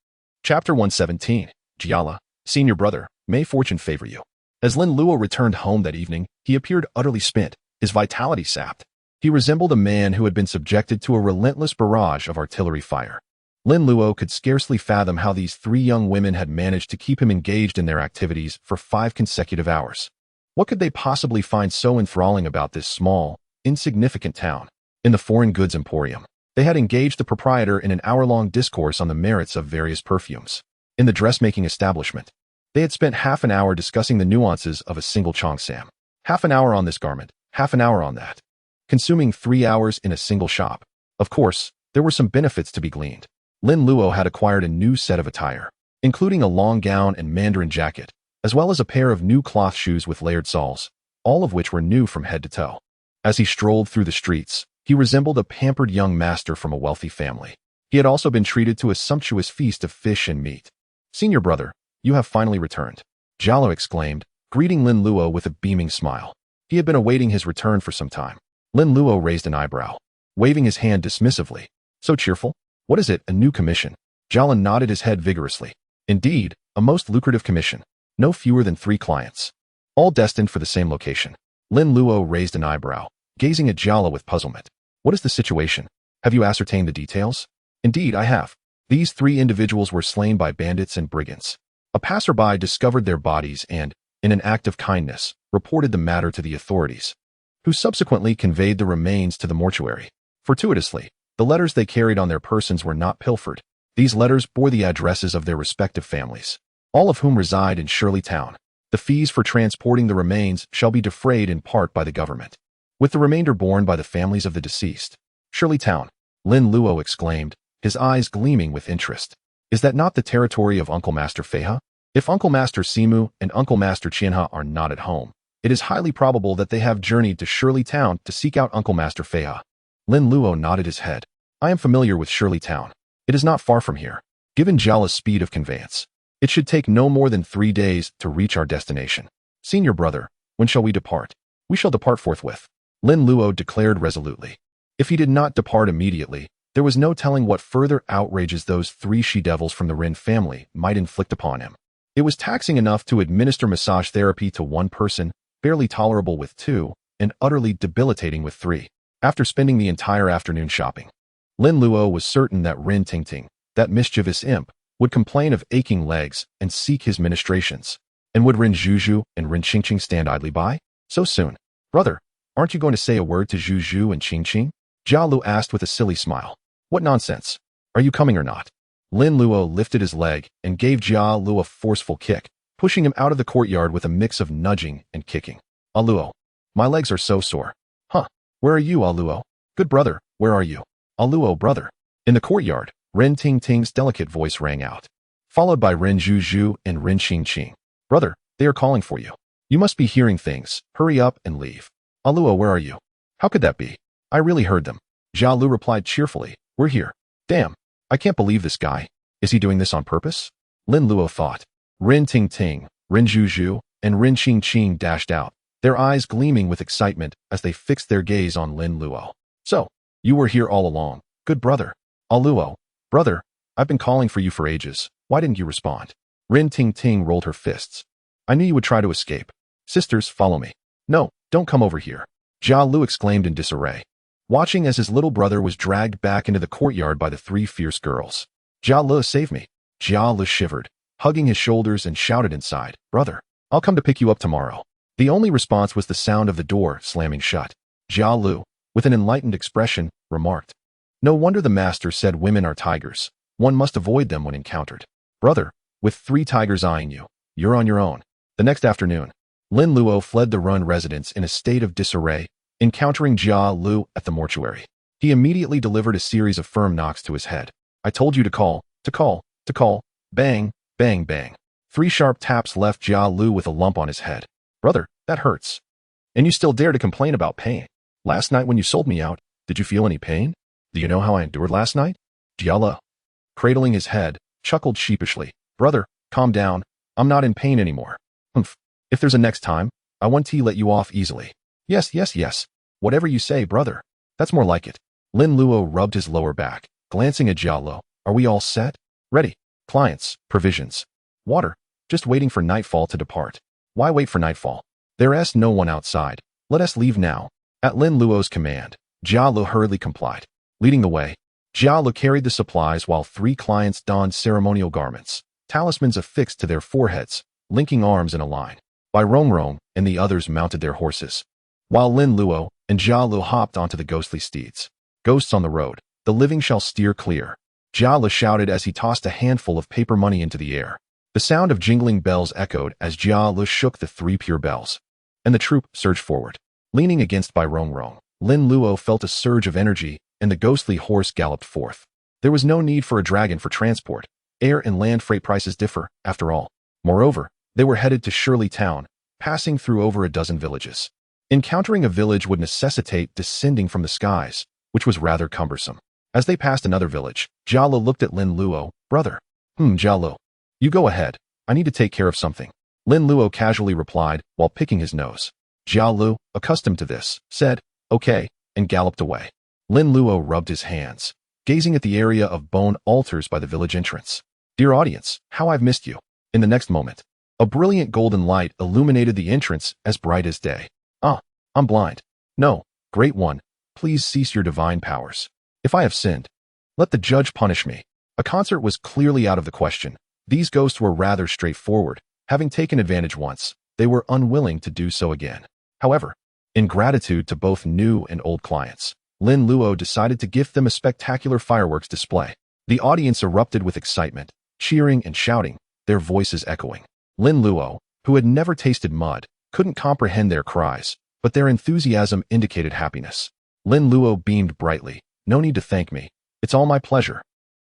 Chapter 117. Jiala, senior brother, may fortune favor you. As Lin Luo returned home that evening, he appeared utterly spent, his vitality sapped. He resembled a man who had been subjected to a relentless barrage of artillery fire. Lin Luo could scarcely fathom how these three young women had managed to keep him engaged in their activities for 5 consecutive hours. What could they possibly find so enthralling about this small, insignificant town? In the foreign goods emporium, they had engaged the proprietor in an hour-long discourse on the merits of various perfumes. In the dressmaking establishment, they had spent half an hour discussing the nuances of a single cheongsam. Half an hour on this garment, half an hour on that. Consuming 3 hours in a single shop. Of course, there were some benefits to be gleaned. Lin Luo had acquired a new set of attire, including a long gown and mandarin jacket, as well as a pair of new cloth shoes with layered soles, all of which were new from head to toe. As he strolled through the streets, he resembled a pampered young master from a wealthy family. He had also been treated to a sumptuous feast of fish and meat. Senior brother, you have finally returned. Jialo exclaimed, greeting Lin Luo with a beaming smile. He had been awaiting his return for some time. Lin Luo raised an eyebrow, waving his hand dismissively. So cheerful? What is it, a new commission? Jialo nodded his head vigorously. Indeed, a most lucrative commission. No fewer than 3 clients. All destined for the same location. Lin Luo raised an eyebrow, gazing at Jialo with puzzlement. What is the situation? Have you ascertained the details? Indeed, I have. These 3 individuals were slain by bandits and brigands. A passerby discovered their bodies and, in an act of kindness, reported the matter to the authorities, who subsequently conveyed the remains to the mortuary. Fortuitously, the letters they carried on their persons were not pilfered. These letters bore the addresses of their respective families, all of whom reside in Shirley Town. The fees for transporting the remains shall be defrayed in part by the government, with the remainder borne by the families of the deceased. Shirley Town, Lin Luo exclaimed, his eyes gleaming with interest. Is that not the territory of Uncle Master Feiha? If Uncle Master Simu and Uncle Master Qian He are not at home, it is highly probable that they have journeyed to Shirley Town to seek out Uncle Master Feiha. Lin Luo nodded his head. I am familiar with Shirley Town. It is not far from here. Given Jiala's speed of conveyance, it should take no more than 3 days to reach our destination. Senior brother, when shall we depart? We shall depart forthwith. Lin Luo declared resolutely. If he did not depart immediately, there was no telling what further outrages those 3 she-devils from the Rin family might inflict upon him. It was taxing enough to administer massage therapy to 1 person, barely tolerable with 2, and utterly debilitating with 3. After spending the entire afternoon shopping, Lin Luo was certain that Rin Tingting, that mischievous imp, would complain of aching legs and seek his ministrations. And would Rin Zhu and Rin Qingqing stand idly by? So soon. Brother, aren't you going to say a word to Zhu and Qingqing? Jia Lu asked with a silly smile. What nonsense? Are you coming or not? Lin Luo lifted his leg and gave Jia Lu a forceful kick, pushing him out of the courtyard with a mix of nudging and kicking. Luo, my legs are so sore. Huh, where are you, Luo? Good brother, where are you? Luo, brother. In the courtyard, Rin Tingting's delicate voice rang out, followed by Rin Zhu and Rin Qingqing. Brother, they are calling for you. You must be hearing things. Hurry up and leave. Luo, where are you? How could that be? I really heard them. Jia Lu replied cheerfully. We're here. Damn, I can't believe this guy. Is he doing this on purpose? Lin Luo thought. Rin Tingting, Rin Zhu, and Rin Qingqing dashed out, their eyes gleaming with excitement as they fixed their gaze on Lin Luo. So, you were here all along, good brother. Luo, brother, I've been calling for you for ages. Why didn't you respond? Rin Tingting rolled her fists. I knew you would try to escape. Sisters, follow me. No, don't come over here. Jia Lu exclaimed in disarray, watching as his little brother was dragged back into the courtyard by the 3 fierce girls. Jia Lu, save me. Jia Lu shivered, hugging his shoulders and shouted inside, "Brother, I'll come to pick you up tomorrow." The only response was the sound of the door slamming shut. Jia Lu, with an enlightened expression, remarked, "No wonder the master said women are tigers. One must avoid them when encountered. Brother, with 3 tigers eyeing you, you're on your own." The next afternoon, Lin Luo fled the Run residence in a state of disarray, encountering Jia Lu at the mortuary. He immediately delivered a series of firm knocks to his head. "I told you to call, to call, to call." Bang, bang, bang. 3 sharp taps left Jia Lu with a lump on his head. "Brother, that hurts. And you still dare to complain about pain. Last night when you sold me out, did you feel any pain? Do you know how I endured last night?" Jia Lu, cradling his head, chuckled sheepishly. "Brother, calm down. I'm not in pain anymore. Humph. If there's a next time, I want to let you off easily." Yes, yes, yes. Whatever you say, brother. That's more like it." Lin Luo rubbed his lower back, glancing at Jia Lu. "Are we all set? Ready? Clients, provisions, water, just waiting for nightfall to depart." "Why wait for nightfall? There's no one outside. Let us leave now." At Lin Luo's command, Jia Lu hurriedly complied. Leading the way, Jia Lu carried the supplies while 3 clients donned ceremonial garments, talismans affixed to their foreheads, linking arms in a line. Bai Rongrong and the others mounted their horses, while Lin Luo and Jia Lu hopped onto the ghostly steeds. "Ghosts on the road, the living shall steer clear," Jia Lu shouted as he tossed a handful of paper money into the air. The sound of jingling bells echoed as Jia Lu shook the 3 pure bells, and the troop surged forward. Leaning against Bai Rongrong, Lin Luo felt a surge of energy, and the ghostly horse galloped forth. There was no need for a dragon for transport. Air and land freight prices differ, after all. Moreover, they were headed to Shirley Town, passing through over a dozen villages. Encountering a village would necessitate descending from the skies, which was rather cumbersome. As they passed another village, Jia Lu looked at Lin Luo. "Brother." Jia Lu. "You go ahead. I need to take care of something." Lin Luo casually replied while picking his nose. Jia Lu, accustomed to this, said, "Okay," and galloped away. Lin Luo rubbed his hands, gazing at the area of bone altars by the village entrance. "Dear audience, how I've missed you." In the next moment, a brilliant golden light illuminated the entrance as bright as day. I'm blind." "No, Great One, please cease your divine powers. If I have sinned, let the judge punish me." A concert was clearly out of the question. These ghosts were rather straightforward. Having taken advantage once, they were unwilling to do so again. However, in gratitude to both new and old clients, Lin Luo decided to gift them a spectacular fireworks display. The audience erupted with excitement, cheering and shouting, their voices echoing. Lin Luo, who had never tasted mud, couldn't comprehend their cries, but their enthusiasm indicated happiness. Lin Luo beamed brightly. "No need to thank me. It's all my pleasure."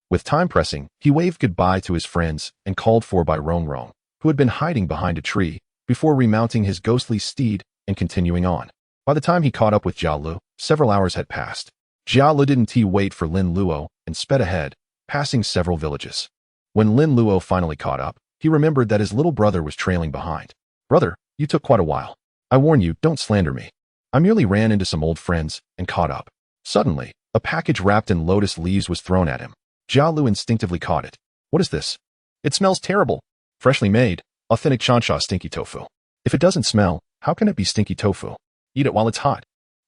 With time pressing, he waved goodbye to his friends and called for Bai Rongrong, who had been hiding behind a tree, before remounting his ghostly steed and continuing on. By the time he caught up with Jia Lu, several hours had passed. Jia Lu didn't wait for Lin Luo and sped ahead, passing several villages. When Lin Luo finally caught up, he remembered that his little brother was trailing behind. "Brother, you took quite a while. I warn you, don't slander me. I merely ran into some old friends and caught up." Suddenly, a package wrapped in lotus leaves was thrown at him. Jia Lu instinctively caught it. "What is this?" "It smells terrible. Freshly made, authentic Chansha stinky tofu." "If it doesn't smell, how can it be stinky tofu?" "Eat it while it's hot."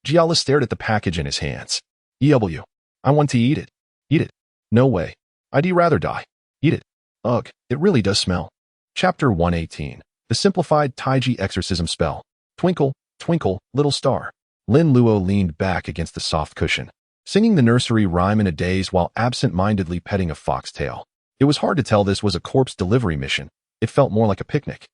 Jia Lu stared at the package in his hands. "EW. I want to eat it." "Eat it. No way. I'd rather die." "Eat it. Ugh, it really does smell." Chapter 118. The Simplified Taiji Exorcism Spell. Twinkle, twinkle, little star. Lin Luo leaned back against the soft cushion, singing the nursery rhyme in a daze while absent-mindedly petting a foxtail. It was hard to tell this was a corpse delivery mission. It felt more like a picnic.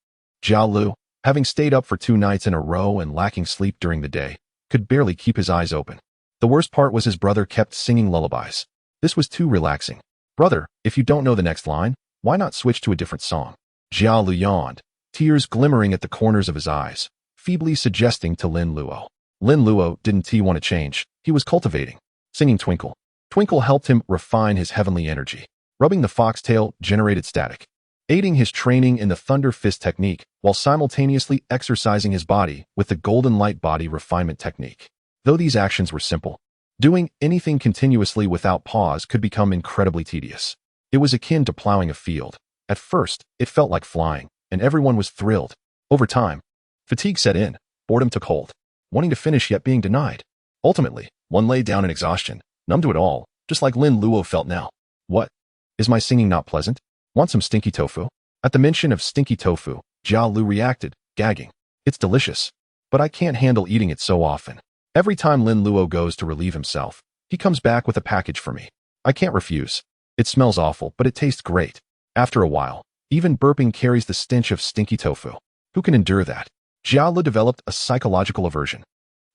Jia Lu, having stayed up for 2 nights in a row and lacking sleep during the day, could barely keep his eyes open. The worst part was his brother kept singing lullabies. This was too relaxing. "Brother, if you don't know the next line, why not switch to a different song?" Jia Lu yawned, tears glimmering at the corners of his eyes, feebly suggesting to Lin Luo. Lin Luo didn't want to change. He was cultivating. Singing Twinkle. Twinkle helped him refine his heavenly energy. Rubbing the foxtail generated static, aiding his training in the Thunder Fist technique while simultaneously exercising his body with the Golden Light Body Refinement technique. Though these actions were simple, doing anything continuously without pause could become incredibly tedious. It was akin to plowing a field. At first, it felt like flying, and everyone was thrilled. Over time, fatigue set in, boredom took hold, wanting to finish yet being denied. Ultimately, one lay down in exhaustion, numb to it all, just like Lin Luo felt now. "What? Is my singing not pleasant?" Want some stinky tofu? At the mention of stinky tofu, Jia Lu reacted, gagging. It's delicious, but I can't handle eating it so often. Every time Lin Luo goes to relieve himself, he comes back with a package for me. I can't refuse. It smells awful, but it tastes great. After a while, even burping carries the stench of stinky tofu. Who can endure that? Jia Lu developed a psychological aversion.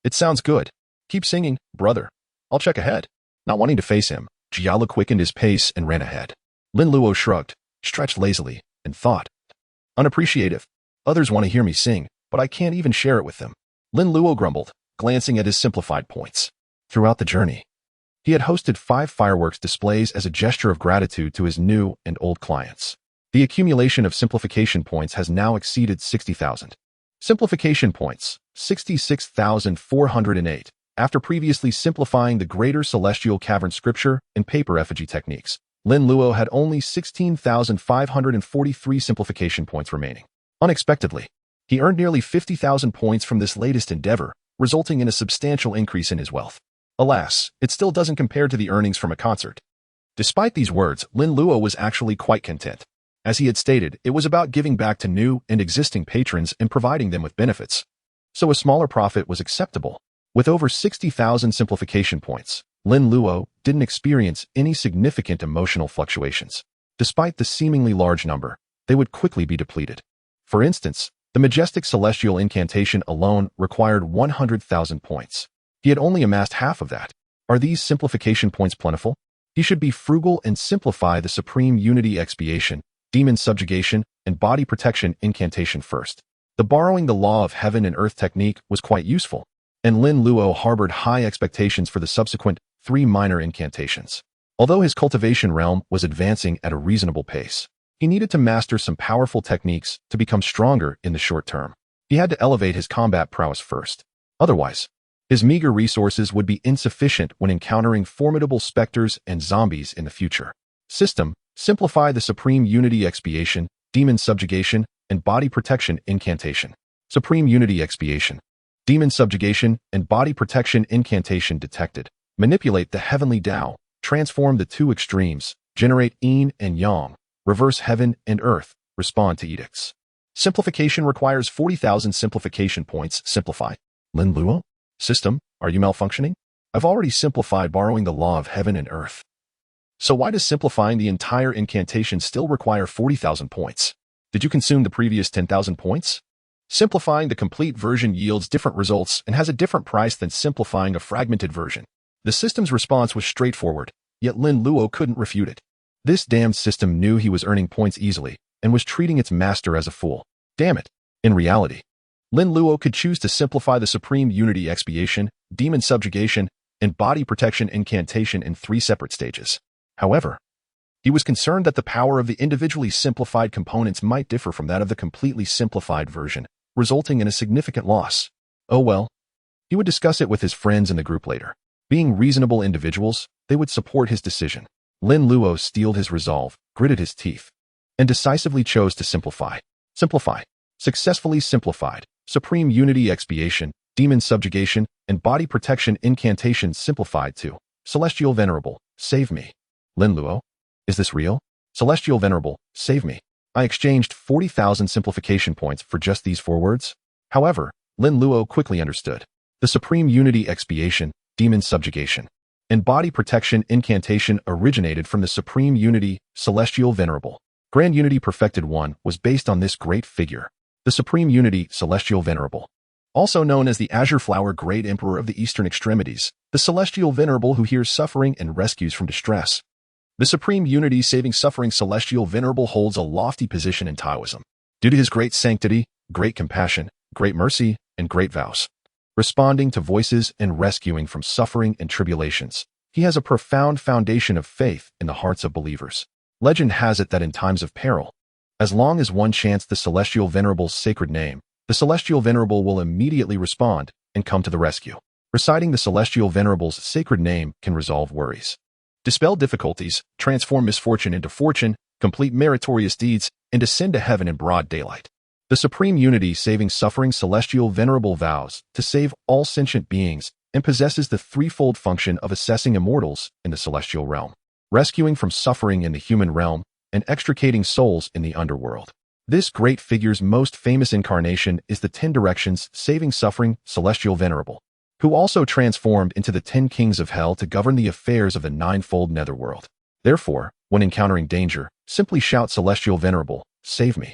It sounds good. Keep singing, brother. I'll check ahead. Not wanting to face him, Jia Lu quickened his pace and ran ahead. Lin Luo shrugged, stretched lazily, and thought. Unappreciative. Others want to hear me sing, but I can't even share it with them. Lin Luo grumbled, glancing at his simplified points. Throughout the journey, he had hosted 5 fireworks displays as a gesture of gratitude to his new and old clients. The accumulation of simplification points has now exceeded 60,000. Simplification points, 66,408, after previously simplifying the Greater Celestial Cavern Scripture and paper effigy techniques. Lin Luo had only 16,543 simplification points remaining. Unexpectedly, he earned nearly 50,000 points from this latest endeavor, resulting in a substantial increase in his wealth. Alas, it still doesn't compare to the earnings from a concert. Despite these words, Lin Luo was actually quite content. As he had stated, it was about giving back to new and existing patrons and providing them with benefits. So a smaller profit was acceptable. With over 60,000 simplification points, Lin Luo didn't experience any significant emotional fluctuations. Despite the seemingly large number, they would quickly be depleted. For instance, the majestic celestial incantation alone required 100,000 points. He had only amassed half of that. Are these simplification points plentiful? He should be frugal and simplify the supreme unity expiation, demon subjugation, and body protection incantation first. The borrowing the law of heaven and earth technique was quite useful, and Lin Luo harbored high expectations for the subsequent 3 minor incantations. Although his cultivation realm was advancing at a reasonable pace, he needed to master some powerful techniques to become stronger in the short term. He had to elevate his combat prowess first. Otherwise, his meager resources would be insufficient when encountering formidable specters and zombies in the future. System: simplify the supreme unity expiation, demon subjugation, and body protection incantation. Supreme unity expiation, demon subjugation, and body protection incantation detected. Manipulate the heavenly Tao, transform the 2 extremes, generate yin and yang, reverse heaven and earth, respond to edicts. Simplification requires 40,000 simplification points. Simplify. Lin Luo? System, are you malfunctioning? I've already simplified borrowing the law of heaven and earth. So why does simplifying the entire incantation still require 40,000 points? Did you consume the previous 10,000 points? Simplifying the complete version yields different results and has a different price than simplifying a fragmented version. The system's response was straightforward, yet Lin Luo couldn't refute it. This damned system knew he was earning points easily and was treating its master as a fool. Damn it. In reality, Lin Luo could choose to simplify the supreme unity expiation, demon subjugation, and body protection incantation in 3 separate stages. However, he was concerned that the power of the individually simplified components might differ from that of the completely simplified version, resulting in a significant loss. Oh well. He would discuss it with his friends in the group later. Being reasonable individuals, they would support his decision. Lin Luo steeled his resolve, gritted his teeth, and decisively chose to simplify. Simplify. Successfully simplified. Supreme unity expiation, demon subjugation, and body protection incantation simplified to Celestial Venerable, save me. Lin Luo? Is this real? Celestial Venerable, save me. I exchanged 40,000 simplification points for just these 4 words. However, Lin Luo quickly understood. The supreme unity expiation, demon subjugation, and body protection incantation originated from the supreme unity, Celestial Venerable. Grand Unity Perfected One was based on this great figure. The Supreme Unity, Celestial Venerable. Also known as the Azure Flower Great Emperor of the Eastern Extremities, the Celestial Venerable who hears suffering and rescues from distress. The Supreme Unity Saving Suffering Celestial Venerable holds a lofty position in Taoism, due to his great sanctity, great compassion, great mercy, and great vows. Responding to voices and rescuing from suffering and tribulations, he has a profound foundation of faith in the hearts of believers. Legend has it that in times of peril, as long as one chants the Celestial Venerable's sacred name, the Celestial Venerable will immediately respond and come to the rescue. Reciting the Celestial Venerable's sacred name can resolve worries, dispel difficulties, transform misfortune into fortune, complete meritorious deeds, and ascend to heaven in broad daylight. The Supreme Unity Saving Suffering Celestial Venerable vows to save all sentient beings and possesses the threefold function of assessing immortals in the celestial realm, rescuing from suffering in the human realm, and extricating souls in the underworld. This great figure's most famous incarnation is the 10 Directions Saving Suffering Celestial Venerable, who also transformed into the 10 Kings of Hell to govern the affairs of the ninefold netherworld. Therefore, when encountering danger, simply shout Celestial Venerable, save me.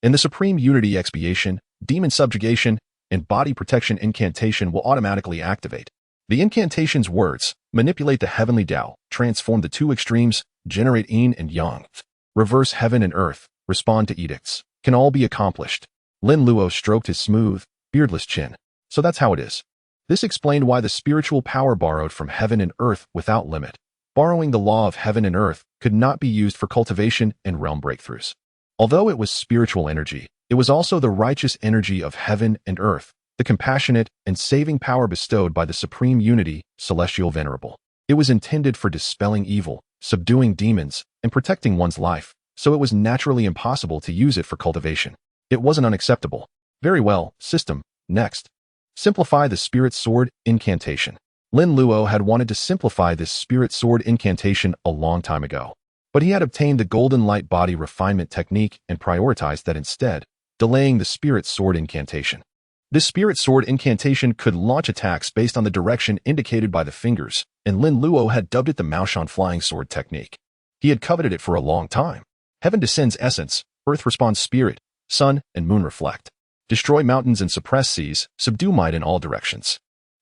In the Supreme Unity Expiation, Demon Subjugation, and Body Protection incantation will automatically activate. The incantation's words manipulate the heavenly Tao, transform the two extremes, generate yin and yang, reverse heaven and earth, respond to edicts, can all be accomplished. Lin Luo stroked his smooth, beardless chin. So that's how it is. This explained why the spiritual power borrowed from heaven and earth without limit. Borrowing the law of heaven and earth could not be used for cultivation and realm breakthroughs. Although it was spiritual energy, it was also the righteous energy of heaven and earth, the compassionate and saving power bestowed by the Supreme Unity, Celestial Venerable. It was intended for dispelling evil, subduing demons, and protecting one's life, so it was naturally impossible to use it for cultivation. It wasn't unacceptable. Very well, system. Next. Simplify the Spirit Sword Incantation. Lin Luo had wanted to simplify this Spirit Sword Incantation a long time ago, but he had obtained the Golden Light Body Refinement Technique and prioritized that instead, delaying the Spirit Sword Incantation. This Spirit Sword Incantation could launch attacks based on the direction indicated by the fingers, and Lin Luo had dubbed it the Maoshan Flying Sword Technique. He had coveted it for a long time. Heaven descends essence, earth responds spirit, sun and moon reflect. Destroy mountains and suppress seas, subdue might in all directions.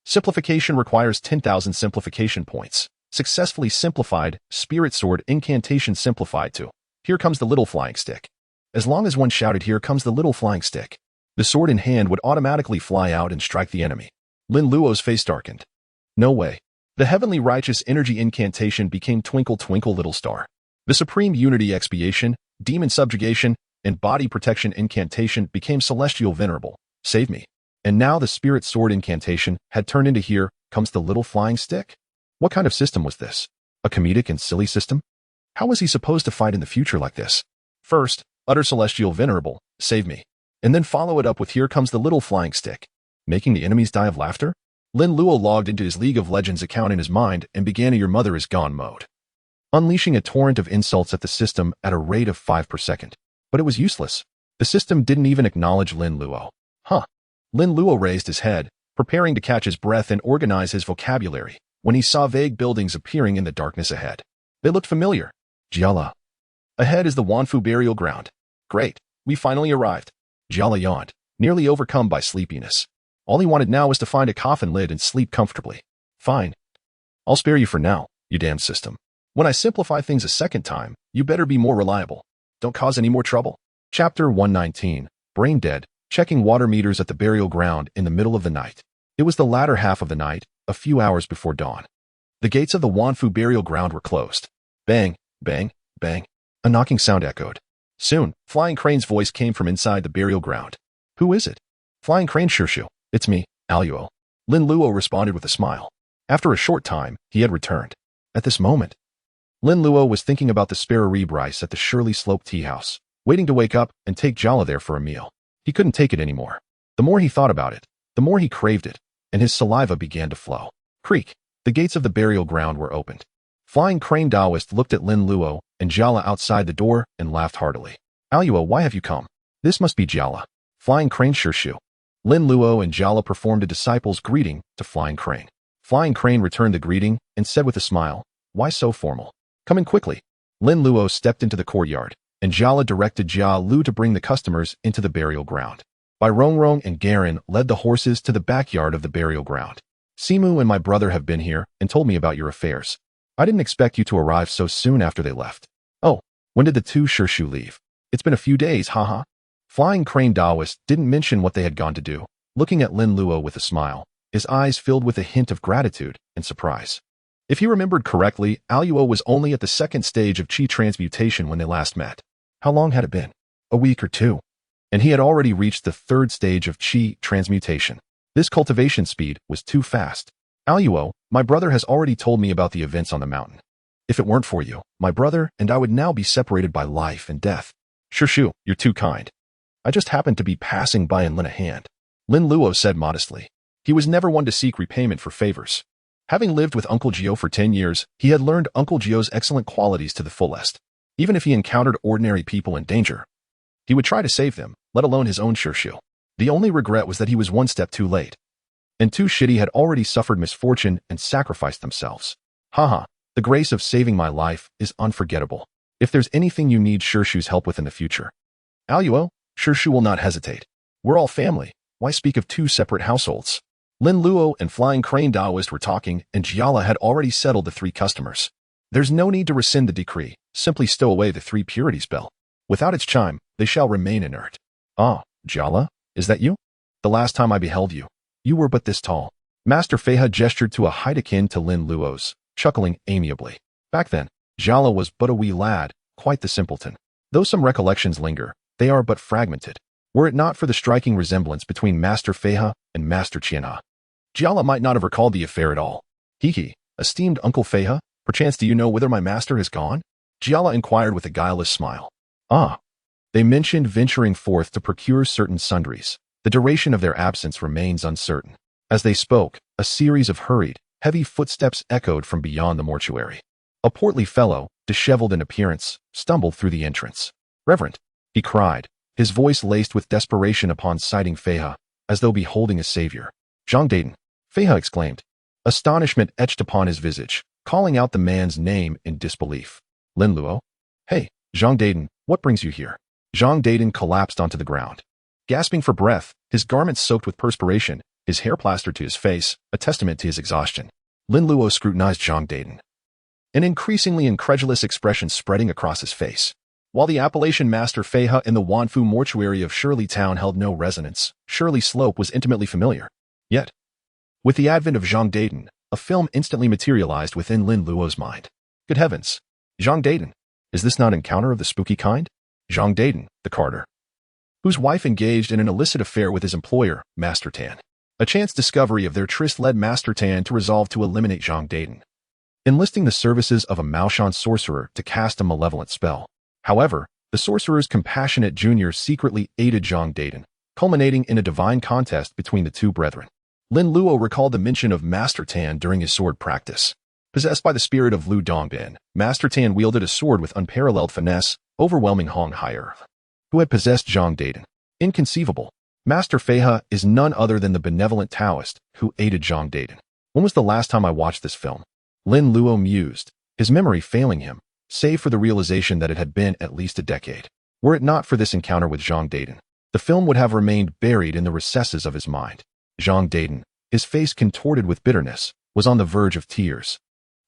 Simplification requires 10,000 simplification points. Successfully simplified, Spirit Sword Incantation simplified to, here comes the little flying stick. As long as one shouted here comes the little flying stick, the sword in hand would automatically fly out and strike the enemy. Lin Luo's face darkened. No way. The heavenly righteous energy incantation became Twinkle Twinkle Little Star. The Supreme Unity Expiation, Demon Subjugation, and Body Protection incantation became Celestial Venerable, save me. And now the Spirit Sword incantation had turned into here comes the little flying stick? What kind of system was this? A comedic and silly system? How was he supposed to fight in the future like this? First, utter Celestial Venerable, save me. And then follow it up with here comes the little flying stick. Making the enemies die of laughter? Lin Luo logged into his League of Legends account in his mind and began a your mother is gone mode, unleashing a torrent of insults at the system at a rate of 5 per second. But it was useless. The system didn't even acknowledge Lin Luo. Lin Luo raised his head, preparing to catch his breath and organize his vocabulary, when he saw vague buildings appearing in the darkness ahead. They looked familiar. Jiala. Ahead is the Wanfu burial ground. Great, we finally arrived. Jiala yawned, nearly overcome by sleepiness. All he wanted now was to find a coffin lid and sleep comfortably. Fine. I'll spare you for now, you damn system. When I simplify things a second time, you better be more reliable. Don't cause any more trouble. Chapter 119, Brain Dead, checking water meters at the burial ground in the middle of the night. It was the latter half of the night, a few hours before dawn. The gates of the Wanfu burial ground were closed. Bang, bang, bang. A knocking sound echoed. Soon, Flying Crane's voice came from inside the burial ground. Who is it? Flying Crane Shirshu. It's me, Aluo. Lin Luo responded with a smile. After a short time, he had returned. At this moment, Lin Luo was thinking about the spare rib rice at the Shirley Slope tea house, waiting to wake up and take Jala there for a meal. He couldn't take it anymore. The more he thought about it, the more he craved it, and his saliva began to flow. Creak. The gates of the burial ground were opened. Flying Crane Taoist looked at Lin Luo and Jala outside the door and laughed heartily. Aluo, why have you come? This must be Jala. Flying Crane Shirshu. Lin Luo and Jala performed a disciple's greeting to Flying Crane. Flying Crane returned the greeting and said with a smile, why so formal? Come in quickly. Lin Luo stepped into the courtyard, and Jala directed Jia Lu to bring the customers into the burial ground. Bai Rongrong and Garen led the horses to the backyard of the burial ground. Simu and my brother have been here and told me about your affairs. I didn't expect you to arrive so soon after they left. Oh, when did the two Shirshu leave? It's been a few days, haha. Flying Crane Taoist didn't mention what they had gone to do, looking at Lin Luo with a smile, his eyes filled with a hint of gratitude and surprise. If he remembered correctly, Aluo was only at the second stage of Qi transmutation when they last met. How long had it been? A week or two. And he had already reached the third stage of Qi transmutation. This cultivation speed was too fast. Aluo, my brother has already told me about the events on the mountain. If it weren't for you, my brother and I would now be separated by life and death. Shirshu, you're too kind. I just happened to be passing by and lent a hand. Lin Luo said modestly. He was never one to seek repayment for favors. Having lived with Uncle Jiu for 10 years, he had learned Uncle Jiu's excellent qualities to the fullest. Even if he encountered ordinary people in danger, he would try to save them, let alone his own Shirshu. The only regret was that he was one step too late, and two shitty had already suffered misfortune and sacrificed themselves. Haha, the grace of saving my life is unforgettable. If there's anything you need Shirshu's help with in the future, Aluo, Shirshu will not hesitate. We're all family. Why speak of two separate households? Lin Luo and Flying Crane Daoist were talking, and Jiala had already settled the 3 customers. There's no need to rescind the decree. Simply stow away the 3 purity spell. Without its chime, they shall remain inert. Ah, Jiala, is that you? The last time I beheld you, you were but this tall. Master Feiha gestured to a height akin to Lin Luo's, chuckling amiably. Back then, Jiala was but a wee lad, quite the simpleton. Though some recollections linger, they are but fragmented. Were it not for the striking resemblance between Master Feiha and Master Qian He, Jiala might not have recalled the affair at all. He, esteemed Uncle Feiha, perchance do you know whither my master has gone? Jiala inquired with a guileless smile. Ah. They mentioned venturing forth to procure certain sundries. The duration of their absence remains uncertain. As they spoke, a series of hurried, heavy footsteps echoed from beyond the mortuary. A portly fellow, disheveled in appearance, stumbled through the entrance. Reverend, he cried, his voice laced with desperation upon sighting Feiha, as though beholding a savior. Zhang Daiden, Feiha exclaimed. Astonishment etched upon his visage, calling out the man's name in disbelief. Lin Luo? Hey, Zhang Daiden, what brings you here? Zhang Daiden collapsed onto the ground. Gasping for breath, his garments soaked with perspiration, his hair plastered to his face, a testament to his exhaustion. Lin Luo scrutinized Zhang Daiden, an increasingly incredulous expression spreading across his face. While the appellation Master Feiha in the Wanfu mortuary of Shirley Town held no resonance, Shirley Slope was intimately familiar. Yet, with the advent of Zhang Daiden, a film instantly materialized within Lin Luo's mind. Good heavens! Zhang Daiden, is this not encounter of the spooky kind? Zhang Daiden, the carter, whose wife engaged in an illicit affair with his employer, Master Tan. A chance discovery of their tryst led Master Tan to resolve to eliminate Zhang Daiden, enlisting the services of a Maoshan sorcerer to cast a malevolent spell. However, the sorcerer's compassionate junior secretly aided Zhang Daiden, culminating in a divine contest between the two brethren. Lin Luo recalled the mention of Master Tan during his sword practice. Possessed by the spirit of Lu Dongbin, Master Tan wielded a sword with unparalleled finesse, overwhelming Hong Haier, who had possessed Zhang Daiden. Inconceivable. Master Feiha is none other than the benevolent Taoist who aided Zhang Daiden. When was the last time I watched this film? Lin Luo mused, his memory failing him, save for the realization that it had been at least a decade. Were it not for this encounter with Zhang Daiden, the film would have remained buried in the recesses of his mind. Zhang Daiden, his face contorted with bitterness, was on the verge of tears.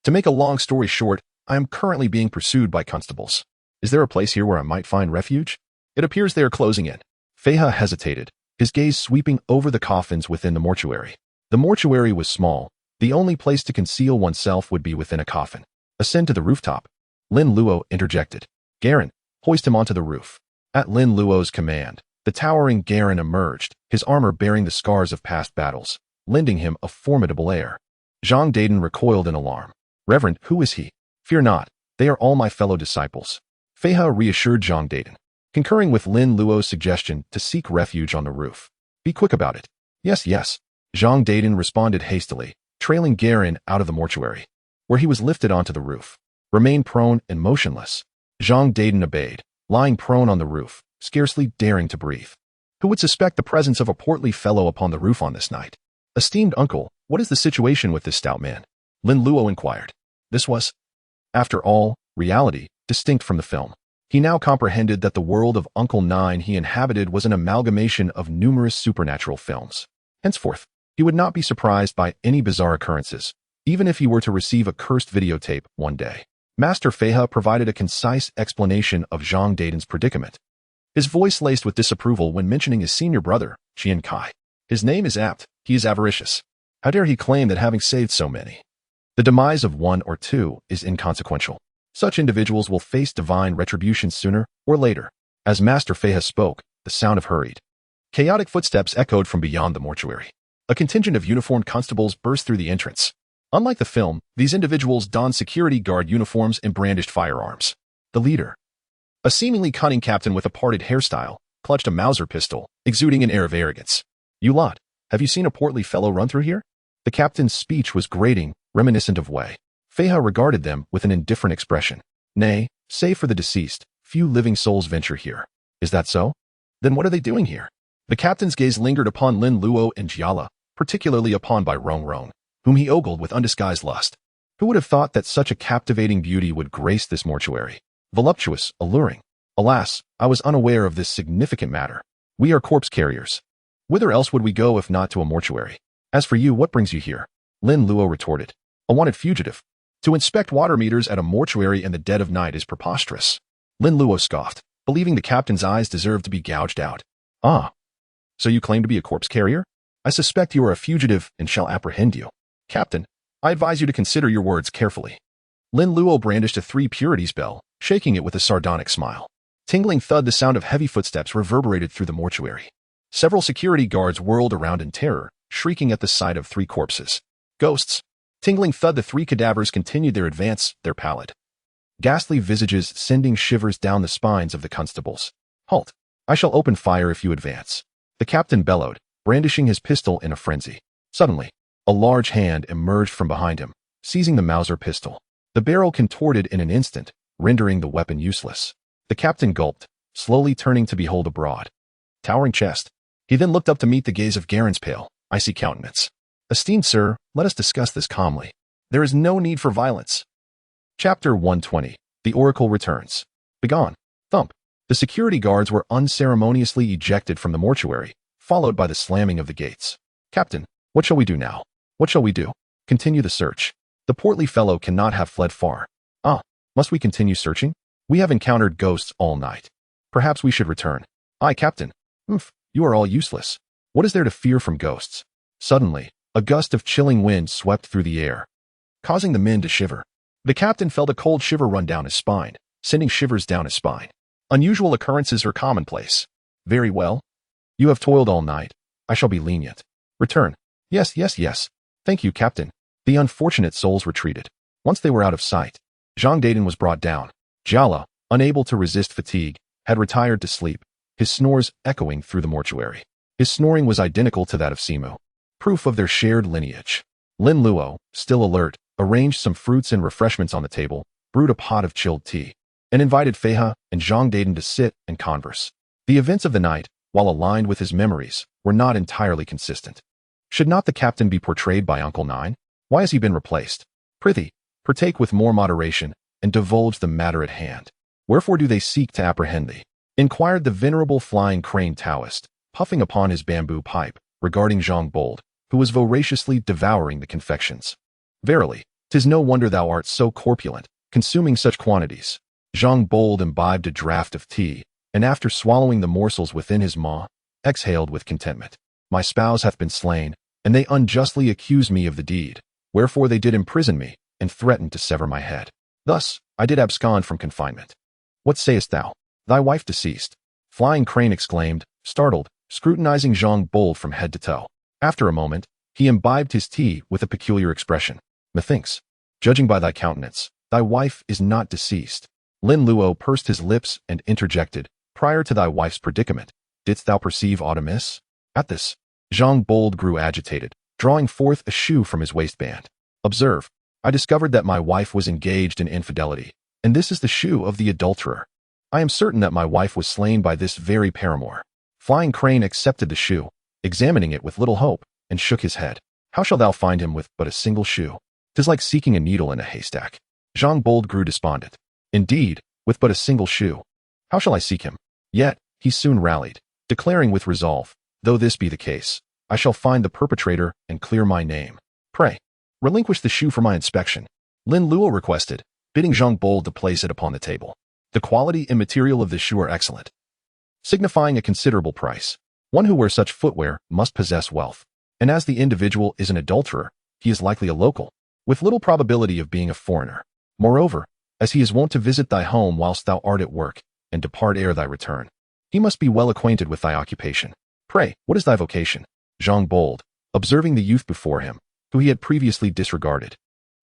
To make a long story short, I am currently being pursued by constables. Is there a place here where I might find refuge? It appears they are closing in. Feiha hesitated, his gaze sweeping over the coffins within the mortuary. The mortuary was small. The only place to conceal oneself would be within a coffin. Ascend to the rooftop. Lin Luo interjected. Garen, hoist him onto the roof. At Lin Luo's command, the towering Garen emerged, his armor bearing the scars of past battles, lending him a formidable air. Zhang Daiden recoiled in alarm. Reverend, who is he? Fear not, they are all my fellow disciples. Feiha reassured Zhang Daiden, concurring with Lin Luo's suggestion to seek refuge on the roof. Be quick about it. Yes, yes. Zhang Daiden responded hastily, trailing Garen out of the mortuary, where he was lifted onto the roof. Remain prone and motionless. Zhang Daiden obeyed, lying prone on the roof, scarcely daring to breathe. Who would suspect the presence of a portly fellow upon the roof on this night? Esteemed uncle, what is the situation with this stout man? Lin Luo inquired. This was, after all, reality, distinct from the film. He now comprehended that the world of Uncle Nine he inhabited was an amalgamation of numerous supernatural films. Henceforth, he would not be surprised by any bizarre occurrences, even if he were to receive a cursed videotape one day. Master Feiha provided a concise explanation of Zhang Daiden's predicament, his voice laced with disapproval when mentioning his senior brother, Qian He. His name is apt, he is avaricious. How dare he claim that having saved so many, the demise of one or two is inconsequential. Such individuals will face divine retribution sooner or later. As Master Feiha spoke, the sound of hurried, chaotic footsteps echoed from beyond the mortuary. A contingent of uniformed constables burst through the entrance. Unlike the film, these individuals donned security guard uniforms and brandished firearms. The leader, a seemingly cunning captain with a parted hairstyle, clutched a Mauser pistol, exuding an air of arrogance. You lot, have you seen a portly fellow run through here? The captain's speech was grating, reminiscent of Wei. Feiha regarded them with an indifferent expression. Nay, Save for the deceased, few living souls venture here. Is that so? Then what are they doing here? The captain's gaze lingered upon Lin Luo and Jiala, particularly upon Bai Rong, whom he ogled with undisguised lust. Who would have thought that such a captivating beauty would grace this mortuary? Voluptuous, alluring. Alas, I was unaware of this significant matter. We are corpse carriers. Whither else would we go if not to a mortuary? As for you, what brings you here? Lin Luo retorted. A wanted fugitive. To inspect water meters at a mortuary in the dead of night is preposterous. Lin Luo scoffed, believing the captain's eyes deserved to be gouged out. Ah. So you claim to be a corpse carrier? I suspect you are a fugitive and shall apprehend you. Captain, I advise you to consider your words carefully. Lin Luo brandished a 3 purities bell, shaking it with a sardonic smile. Tingling thud, the sound of heavy footsteps reverberated through the mortuary. Several security guards whirled around in terror, shrieking at the sight of 3 corpses. Ghosts. Tingling thud, the 3 cadavers continued their advance, their pallid, ghastly visages sending shivers down the spines of the constables. Halt! I shall open fire if you advance. The captain bellowed, brandishing his pistol in a frenzy. Suddenly, a large hand emerged from behind him, seizing the Mauser pistol. The barrel contorted in an instant, rendering the weapon useless. The captain gulped, slowly turning to behold a broad, towering chest. He then looked up to meet the gaze of Garen's pale, icy countenance. Esteemed sir, let us discuss this calmly. There is no need for violence. Chapter 120. The Oracle returns. Begone. Thump. The security guards were unceremoniously ejected from the mortuary, followed by the slamming of the gates. Captain, what shall we do now? What shall we do? Continue the search. The portly fellow cannot have fled far. Ah, must we continue searching? We have encountered ghosts all night. Perhaps we should return. Aye, Captain. You are all useless. What is there to fear from ghosts? Suddenly, a gust of chilling wind swept through the air, causing the men to shiver. The captain felt a cold shiver run down his spine, sending shivers down his spine. Unusual occurrences are commonplace. Very well. You have toiled all night. I shall be lenient. Return. Yes. Thank you, Captain. The unfortunate souls retreated. Once they were out of sight, Zhang Daiden was brought down. Jiala, unable to resist fatigue, had retired to sleep, his snores echoing through the mortuary. His snoring was identical to that of Simu, proof of their shared lineage. Lin Luo, still alert, arranged some fruits and refreshments on the table, brewed a pot of chilled tea, and invited Feihe and Zhang Daiden to sit and converse. The events of the night, while aligned with his memories, were not entirely consistent. Should not the captain be portrayed by Uncle Nine? Why has he been replaced? Prithee, partake with more moderation, and divulge the matter at hand. Wherefore do they seek to apprehend thee? Inquired the venerable flying crane Taoist, puffing upon his bamboo pipe, regarding Zhang Bold, who was voraciously devouring the confections. Verily, 'tis no wonder thou art so corpulent, consuming such quantities. Zhang Bold imbibed a draught of tea, and after swallowing the morsels within his maw, exhaled with contentment. My spouse hath been slain, and they unjustly accuse me of the deed, wherefore they did imprison me, and threatened to sever my head. Thus, I did abscond from confinement. What sayest thou? Thy wife deceased? Flying Crane exclaimed, startled, scrutinizing Zhang Bold from head to toe. After a moment, he imbibed his tea with a peculiar expression. Methinks, judging by thy countenance, thy wife is not deceased. Lin Luo pursed his lips and interjected, prior to thy wife's predicament, didst thou perceive aught amiss? At this, Zhang Bold grew agitated, drawing forth a shoe from his waistband. Observe, I discovered that my wife was engaged in infidelity, and this is the shoe of the adulterer. I am certain that my wife was slain by this very paramour. Flying Crane accepted the shoe, examining it with little hope, and shook his head. How shall thou find him with but a single shoe? 'Tis like seeking a needle in a haystack. Zhang Bold grew despondent. Indeed, with but a single shoe. How shall I seek him? Yet, he soon rallied, declaring with resolve, though this be the case, I shall find the perpetrator and clear my name. Pray, relinquish the shoe for my inspection. Lin Luo requested, bidding Zhang Bold to place it upon the table. The quality and material of this shoe are excellent, signifying a considerable price. One who wears such footwear must possess wealth. And as the individual is an adulterer, he is likely a local, with little probability of being a foreigner. Moreover, as he is wont to visit thy home whilst thou art at work, and depart ere thy return, he must be well acquainted with thy occupation. Pray, what is thy vocation? Zhang Bold, observing the youth before him, who he had previously disregarded,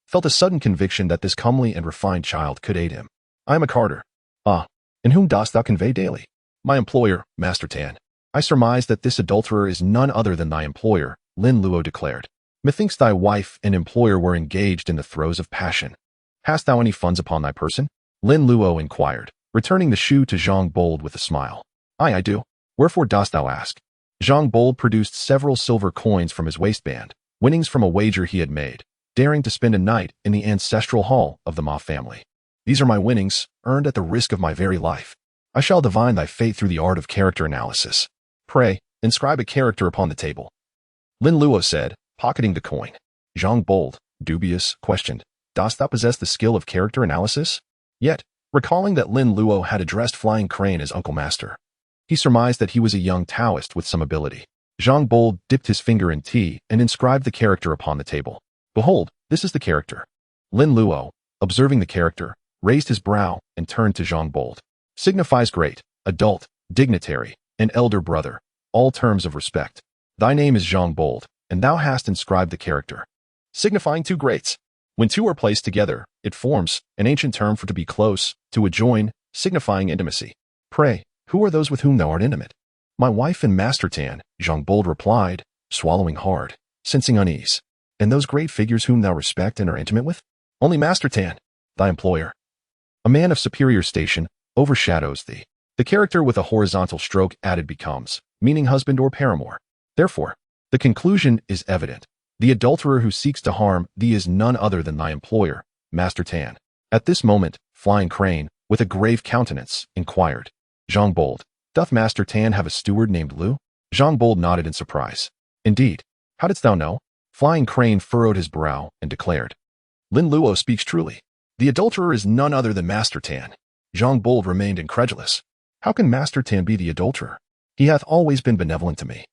felt a sudden conviction that this comely and refined child could aid him. I am a carter. Ah, and whom dost thou convey daily? My employer, Master Tan. I surmise that this adulterer is none other than thy employer, Lin Luo declared. Methinks thy wife and employer were engaged in the throes of passion. Hast thou any funds upon thy person? Lin Luo inquired, returning the shoe to Zhang Bold with a smile. I do. Wherefore dost thou ask? Zhang Bold produced several silver coins from his waistband, winnings from a wager he had made, daring to spend a night in the ancestral hall of the Ma family. These are my winnings, earned at the risk of my very life. I shall divine thy fate through the art of character analysis. Pray, inscribe a character upon the table. Lin Luo said, pocketing the coin. Zhang Bold, dubious, questioned, dost thou possess the skill of character analysis? Yet, recalling that Lin Luo had addressed Flying Crane as Uncle Master, he surmised that he was a young Taoist with some ability. Zhang Bold dipped his finger in tea and inscribed the character upon the table. Behold, this is the character. Lin Luo, observing the character, raised his brow and turned to Zhang Bold. Signifies great, adult, dignitary, and elder brother, all terms of respect. Thy name is Zhang Bold, and thou hast inscribed the character, signifying two greats. When two are placed together, it forms an ancient term for to be close, to adjoin, signifying intimacy. Pray, who are those with whom thou art intimate? My wife and Master Tan, Zhang Bold replied, swallowing hard, sensing unease. And those great figures whom thou respect and are intimate with? Only Master Tan, thy employer. A man of superior station overshadows thee. The character with a horizontal stroke added becomes, meaning husband or paramour. Therefore, the conclusion is evident. The adulterer who seeks to harm thee is none other than thy employer, Master Tan. At this moment, Flying Crane, with a grave countenance, inquired, Zhang Bold, doth Master Tan have a steward named Lu? Zhang Bold nodded in surprise. Indeed. How didst thou know? Flying Crane furrowed his brow and declared, Lin Luo speaks truly. The adulterer is none other than Master Tan. Zhang Bold remained incredulous. How can Master Tan be the adulterer? He hath always been benevolent to me,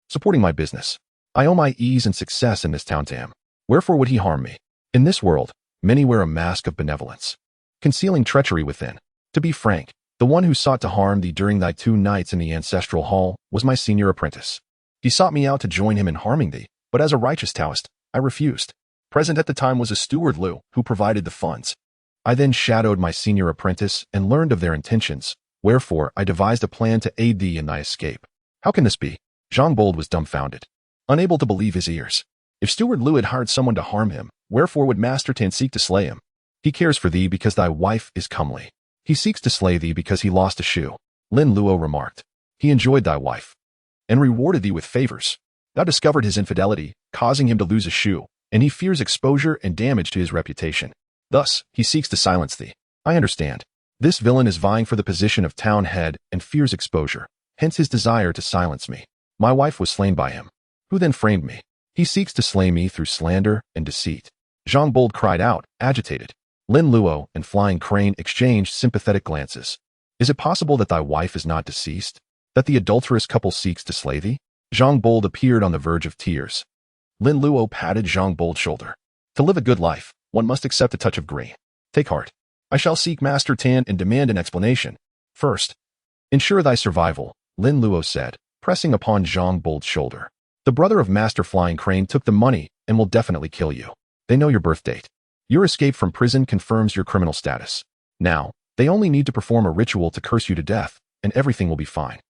supporting my business. I owe my ease and success in this town to him. Wherefore would he harm me? In this world, many wear a mask of benevolence, concealing treachery within. To be frank, the one who sought to harm thee during thy 2 nights in the ancestral hall was my senior apprentice. He sought me out to join him in harming thee, but as a righteous Taoist, I refused. Present at the time was a steward Lu, who provided the funds. I then shadowed my senior apprentice and learned of their intentions, wherefore I devised a plan to aid thee in thy escape. How can this be? Zhang Bold was dumbfounded, unable to believe his ears. If Steward Lu had hired someone to harm him, wherefore would Master Tan seek to slay him? He cares for thee because thy wife is comely. He seeks to slay thee because he lost a shoe. Lin Luo remarked. He enjoyed thy wife, and rewarded thee with favors. Thou discovered his infidelity, causing him to lose a shoe, and he fears exposure and damage to his reputation. Thus, he seeks to silence thee. I understand. This villain is vying for the position of town head and fears exposure, hence his desire to silence me. My wife was slain by him. Who then framed me? He seeks to slay me through slander and deceit. Zhang Bold cried out, agitated. Lin Luo and Flying Crane exchanged sympathetic glances. Is it possible that thy wife is not deceased? That the adulterous couple seeks to slay thee? Zhang Bold appeared on the verge of tears. Lin Luo patted Zhang Bold's shoulder. To live a good life, one must accept a touch of green. Take heart. I shall seek Master Tan and demand an explanation. First, ensure thy survival, Lin Luo said, pressing upon Zhang Bold's shoulder. The brother of Master Flying Crane took the money and will definitely kill you. They know your birth date. Your escape from prison confirms your criminal status. Now, they only need to perform a ritual to curse you to death, and everything will be fine.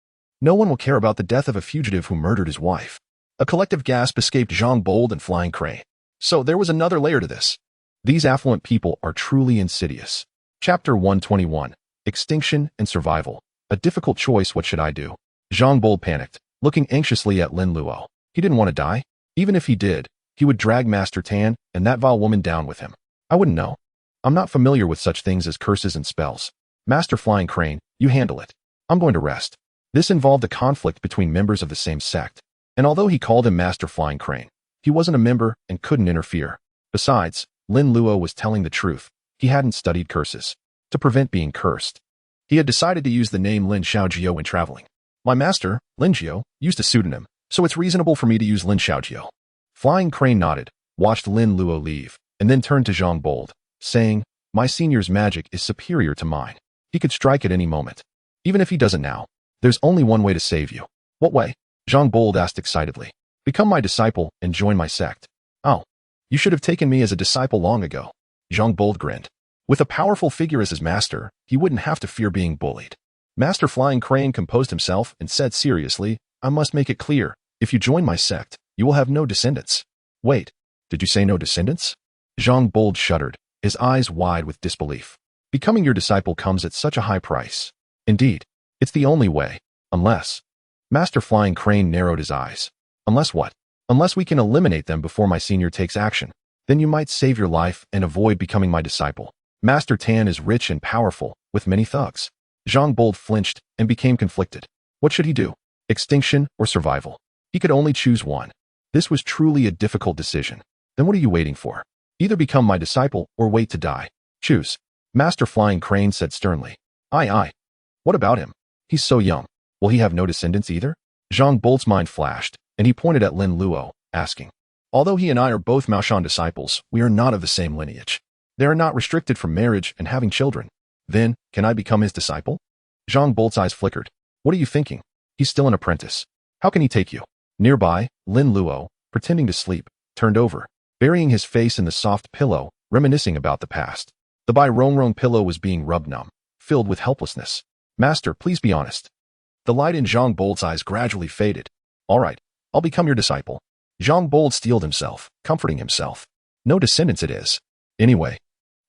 No one will care about the death of a fugitive who murdered his wife. A collective gasp escaped Zhang Bold and Flying Crane. So there was another layer to this. These affluent people are truly insidious. Chapter 121. Extinction and Survival. A difficult choice. What should I do? Zhang Bold panicked, looking anxiously at Lin Luo. He didn't want to die. Even if he did, he would drag Master Tan and that vile woman down with him. I wouldn't know. I'm not familiar with such things as curses and spells. Master Flying Crane, you handle it. I'm going to rest. This involved a conflict between members of the same sect. And although he called him Master Flying Crane, he wasn't a member and couldn't interfere. Besides, Lin Luo was telling the truth. He hadn't studied curses to prevent being cursed. He had decided to use the name Lin Xiaojiu when traveling. My master, Lin Jiu, used a pseudonym, so it's reasonable for me to use Lin Xiaojiu. Flying Crane nodded, watched Lin Luo leave, and then turned to Zhang Bold, saying, my senior's magic is superior to mine. He could strike at any moment. Even if he doesn't now, there's only one way to save you. What way? Zhang Bold asked excitedly. Become my disciple and join my sect. Oh, you should have taken me as a disciple long ago. Zhang Bold grinned. With a powerful figure as his master, he wouldn't have to fear being bullied. Master Flying Crane composed himself and said seriously, I must make it clear, if you join my sect, you will have no descendants. Wait, did you say no descendants? Zhang Bold shuddered, his eyes wide with disbelief. Becoming your disciple comes at such a high price. Indeed, it's the only way. Unless... Master Flying Crane narrowed his eyes. Unless what? Unless we can eliminate them before my senior takes action. Then you might save your life and avoid becoming my disciple. Master Tan is rich and powerful, with many thugs. Zhang Bold flinched and became conflicted. What should he do? Extinction or survival? He could only choose one. This was truly a difficult decision. Then what are you waiting for? Either become my disciple or wait to die. Choose. Master Flying Crane said sternly. Aye. What about him? He's so young. Will he have no descendants either? Zhang Bold's mind flashed, and he pointed at Lin Luo, asking. Although he and I are both Maoshan disciples, we are not of the same lineage. They are not restricted from marriage and having children. Then, can I become his disciple? Zhang Bold's eyes flickered. What are you thinking? He's still an apprentice. How can he take you? Nearby, Lin Luo, pretending to sleep, turned over, burying his face in the soft pillow, reminiscing about the past. The Bai Rongrong pillow was being rubbed numb, filled with helplessness. Master, please be honest. The light in Zhang Bold's eyes gradually faded. All right, I'll become your disciple. Zhang Bold steeled himself, comforting himself. No descendants it is. Anyway,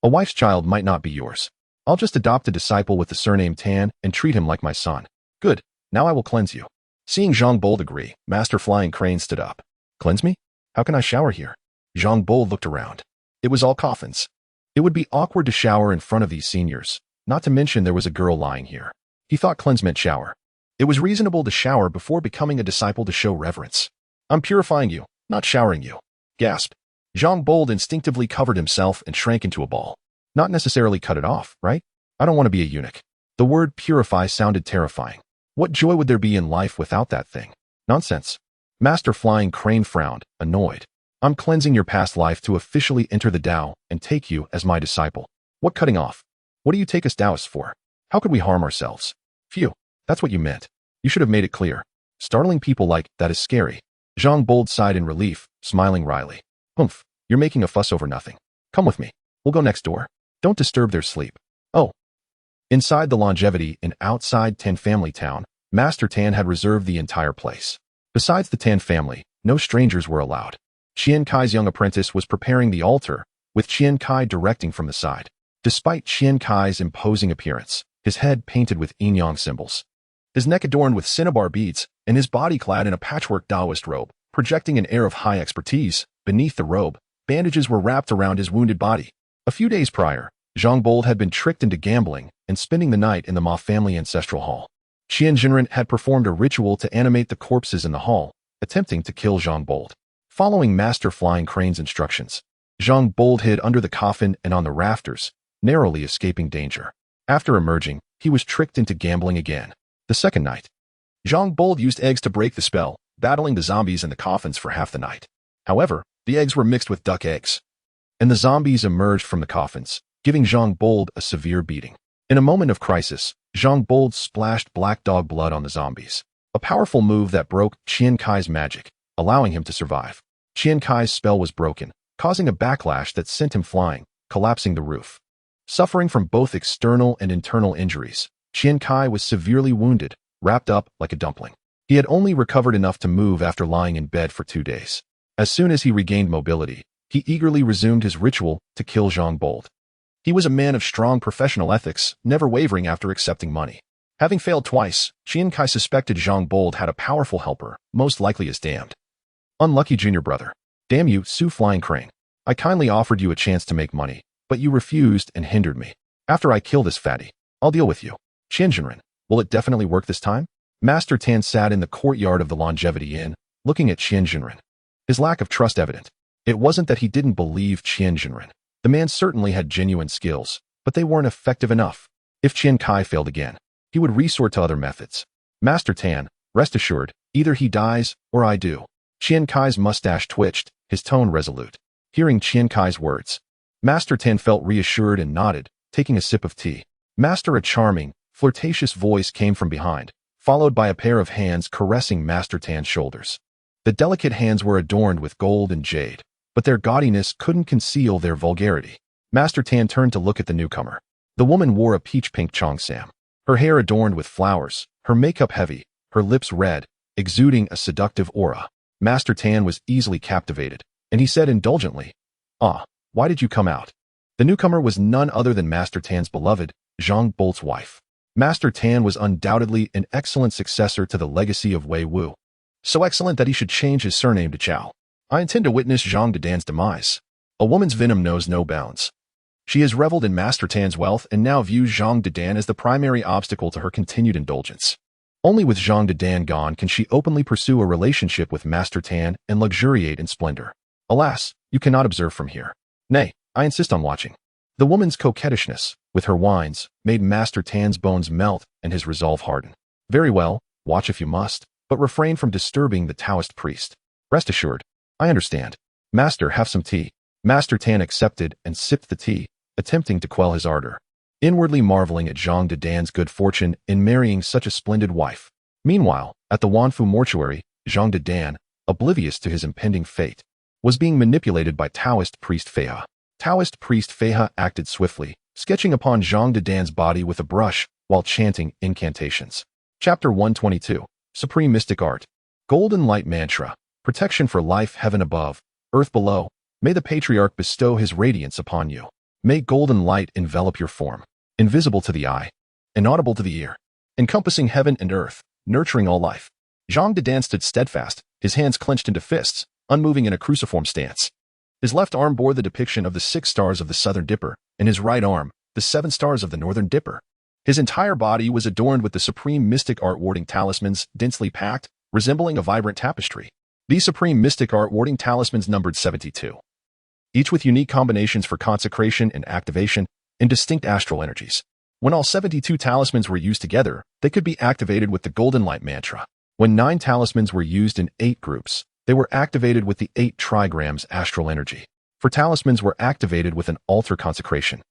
a wife's child might not be yours. I'll just adopt a disciple with the surname Tan and treat him like my son. Good, now I will cleanse you. Seeing Zhang Bold agree, Master Flying Crane stood up. Cleanse me? How can I shower here? Zhang Bold looked around. It was all coffins. It would be awkward to shower in front of these seniors, not to mention there was a girl lying here. He thought cleanse meant shower. It was reasonable to shower before becoming a disciple to show reverence. I'm purifying you, not showering you. Gasped. Zhang Bold instinctively covered himself and shrank into a ball. Not necessarily cut it off, right? I don't want to be a eunuch. The word purify sounded terrifying. What joy would there be in life without that thing? Nonsense. Master Flying Crane frowned, annoyed. I'm cleansing your past life to officially enter the Tao and take you as my disciple. What cutting off? What do you take us Taoists for? How could we harm ourselves? Phew, that's what you meant. You should have made it clear. Startling people like that is scary. Zhang Bold sighed in relief, smiling wryly. Humph, you're making a fuss over nothing. Come with me. We'll go next door. Don't disturb their sleep. Oh. Inside the longevity and outside Tan family town, Master Tan had reserved the entire place. Besides the Tan family, no strangers were allowed. Qian Kai's young apprentice was preparing the altar, with Qian Kai directing from the side. Despite Qian Kai's imposing appearance, his head painted with yin-yang symbols, his neck adorned with cinnabar beads, and his body clad in a patchwork Taoist robe, projecting an air of high expertise, beneath the robe, bandages were wrapped around his wounded body. A few days prior, Zhang Bold had been tricked into gambling and spending the night in the Ma family ancestral hall. Qian Jinren had performed a ritual to animate the corpses in the hall, attempting to kill Zhang Bold. Following Master Flying Crane's instructions, Zhang Bold hid under the coffin and on the rafters, narrowly escaping danger. After emerging, he was tricked into gambling again. The second night, Zhang Bold used eggs to break the spell, battling the zombies in the coffins for half the night. However, the eggs were mixed with duck eggs, and the zombies emerged from the coffins, giving Zhang Bold a severe beating. In a moment of crisis, Zhang Bold splashed black dog blood on the zombies, a powerful move that broke Qian Kai's magic, allowing him to survive. Qian Kai's spell was broken, causing a backlash that sent him flying, collapsing the roof. Suffering from both external and internal injuries, Qian Kai was severely wounded, wrapped up like a dumpling. He had only recovered enough to move after lying in bed for 2 days. As soon as he regained mobility, he eagerly resumed his ritual to kill Zhang Bold. He was a man of strong professional ethics, never wavering after accepting money. Having failed twice, Qian Kai suspected Zhang Bold had a powerful helper, most likely as damned. Unlucky junior brother. Damn you, Su Flying Crane. I kindly offered you a chance to make money, but you refused and hindered me. After I kill this fatty, I'll deal with you. Qian Jinren, will it definitely work this time? Master Tan sat in the courtyard of the Longevity Inn, looking at Qian Jinren. His lack of trust evident. It wasn't that he didn't believe Qian Jinren. The man certainly had genuine skills, but they weren't effective enough. If Qian Kai failed again, he would resort to other methods. Master Tan, rest assured, either he dies or I do. Qian Kai's mustache twitched, his tone resolute. Hearing Qian Kai's words, Master Tan felt reassured and nodded, taking a sip of tea. Master, a charming, flirtatious voice came from behind, followed by a pair of hands caressing Master Tan's shoulders. The delicate hands were adorned with gold and jade, but their gaudiness couldn't conceal their vulgarity. Master Tan turned to look at the newcomer. The woman wore a peach-pink cheongsam, her hair adorned with flowers, her makeup heavy, her lips red, exuding a seductive aura. Master Tan was easily captivated, and he said indulgently, "Ah, why did you come out?" The newcomer was none other than Master Tan's beloved, Zhang Bolt's wife. Master Tan was undoubtedly an excellent successor to the legacy of Wei Wu. So excellent that he should change his surname to Chao. I intend to witness Zhang Dedan's demise. A woman's venom knows no bounds. She has reveled in Master Tan's wealth and now views Zhang Dedan as the primary obstacle to her continued indulgence. Only with Zhang Dedan gone can she openly pursue a relationship with Master Tan and luxuriate in splendor. Alas, you cannot observe from here. Nay, I insist on watching. The woman's coquettishness, with her wines, made Master Tan's bones melt and his resolve harden. Very well, watch if you must, but refrain from disturbing the Taoist priest. Rest assured, I understand. Master, have some tea. Master Tan accepted and sipped the tea, attempting to quell his ardor, inwardly marveling at Zhang Dedan's good fortune in marrying such a splendid wife. Meanwhile, at the Wanfu mortuary, Zhang Dedan, oblivious to his impending fate, was being manipulated by Taoist priest Feihe. Taoist priest Feihe acted swiftly, sketching upon Zhang Dedan's body with a brush while chanting incantations. Chapter 122, Supreme Mystic Art. Golden Light Mantra. Protection for life, heaven above, earth below. May the Patriarch bestow his radiance upon you. May golden light envelop your form, invisible to the eye, inaudible to the ear, encompassing heaven and earth, nurturing all life. Zhang Dedan stood steadfast, his hands clenched into fists, unmoving in a cruciform stance. His left arm bore the depiction of the 6 stars of the Southern Dipper, and his right arm, the 7 stars of the Northern Dipper. His entire body was adorned with the supreme mystic art warding talismans, densely packed, resembling a vibrant tapestry. These supreme mystic art warding talismans numbered 72. Each with unique combinations for consecration and activation in distinct astral energies. When all 72 talismans were used together, they could be activated with the Golden Light Mantra. When 9 talismans were used in 8 groups, they were activated with the 8 trigrams astral energy. 4 talismans were activated with an altar consecration,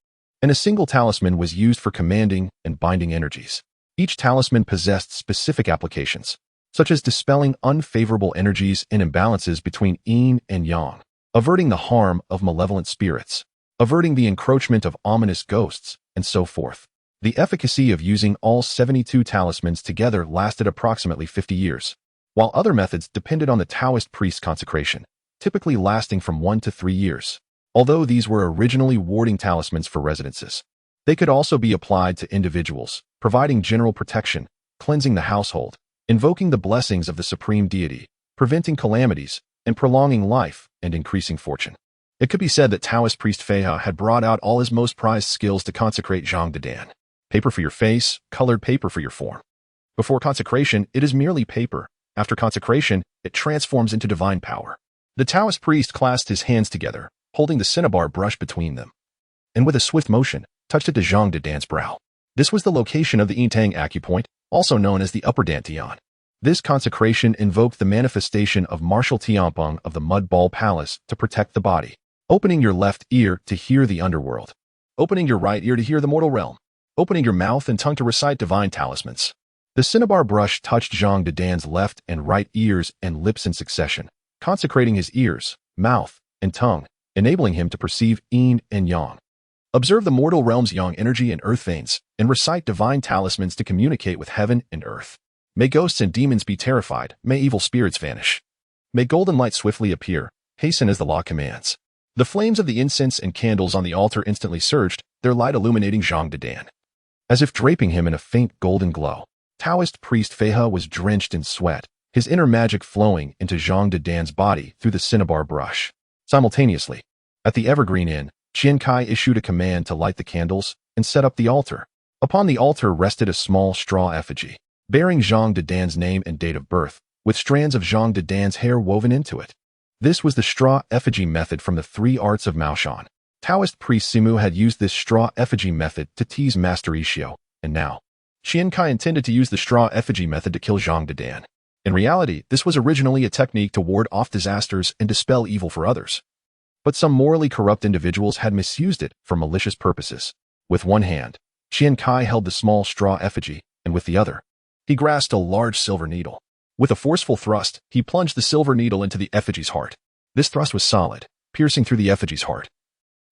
and a single talisman was used for commanding and binding energies. Each talisman possessed specific applications, such as dispelling unfavorable energies and imbalances between yin and yang, averting the harm of malevolent spirits, averting the encroachment of ominous ghosts, and so forth. The efficacy of using all 72 talismans together lasted approximately 50 years, while other methods depended on the Taoist priest's consecration, typically lasting from 1 to 3 years. Although these were originally warding talismans for residences, they could also be applied to individuals, providing general protection, cleansing the household, invoking the blessings of the supreme deity, preventing calamities, and prolonging life and increasing fortune. It could be said that Taoist priest Feihe had brought out all his most prized skills to consecrate Zhang Dedan. Paper for your face, colored paper for your form. Before consecration, it is merely paper. After consecration, it transforms into divine power. The Taoist priest clasped his hands together, holding the cinnabar brush between them, and with a swift motion, touched it to Zhang Dedan's brow. This was the location of the Yintang acupoint, also known as the Upper Dantian. This consecration invoked the manifestation of martial Tianpeng of the Mud Ball Palace to protect the body, opening your left ear to hear the underworld, opening your right ear to hear the mortal realm, opening your mouth and tongue to recite divine talismans. The cinnabar brush touched Zhang Dedan's left and right ears and lips in succession, consecrating his ears, mouth, and tongue, enabling him to perceive yin and yang. Observe the mortal realm's yang energy and earth veins, and recite divine talismans to communicate with heaven and earth. May ghosts and demons be terrified, may evil spirits vanish. May golden light swiftly appear, hasten as the law commands. The flames of the incense and candles on the altar instantly surged, their light illuminating Zhang Dedan, as if draping him in a faint golden glow. Taoist priest Feihe was drenched in sweat, his inner magic flowing into Zhang Dedan's body through the cinnabar brush. Simultaneously, at the Evergreen Inn, Qian He issued a command to light the candles and set up the altar. Upon the altar rested a small straw effigy, bearing Zhang Dedan's name and date of birth, with strands of Zhang Dedan's hair woven into it. This was the straw effigy method from the 3 arts of Maoshan. Taoist priest Simu had used this straw effigy method to tease Master Ikkyu, and now, Qian He intended to use the straw effigy method to kill Zhang Dedan. In reality, this was originally a technique to ward off disasters and dispel evil for others. But some morally corrupt individuals had misused it for malicious purposes. With one hand, Qian He held the small straw effigy, and with the other, he grasped a large silver needle. With a forceful thrust, he plunged the silver needle into the effigy's heart. This thrust was solid, piercing through the effigy's heart.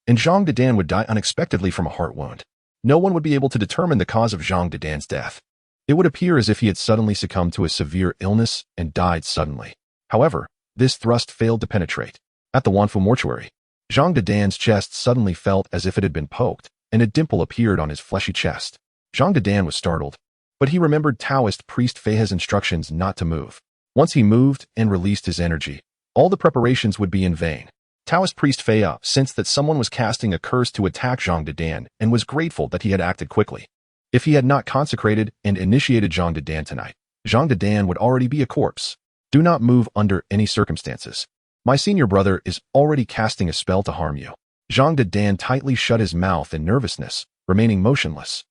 And Zhang Dedan would die unexpectedly from a heart wound. No one would be able to determine the cause of Zhang Dedan's death. It would appear as if he had suddenly succumbed to a severe illness and died suddenly. However, this thrust failed to penetrate. At the Wanfu mortuary, Zhang Dedan's chest suddenly felt as if it had been poked, and a dimple appeared on his fleshy chest. Zhang Dedan was startled, but he remembered Taoist priest Feihe's instructions not to move. Once he moved and released his energy, all the preparations would be in vain. Taoist priest Feihe sensed that someone was casting a curse to attack Zhang Dedan and was grateful that he had acted quickly. If he had not consecrated and initiated Zhang Dedan tonight, Zhang Dedan would already be a corpse. Do not move under any circumstances. My senior brother is already casting a spell to harm you. Zhang Dedan tightly shut his mouth in nervousness, remaining motionless.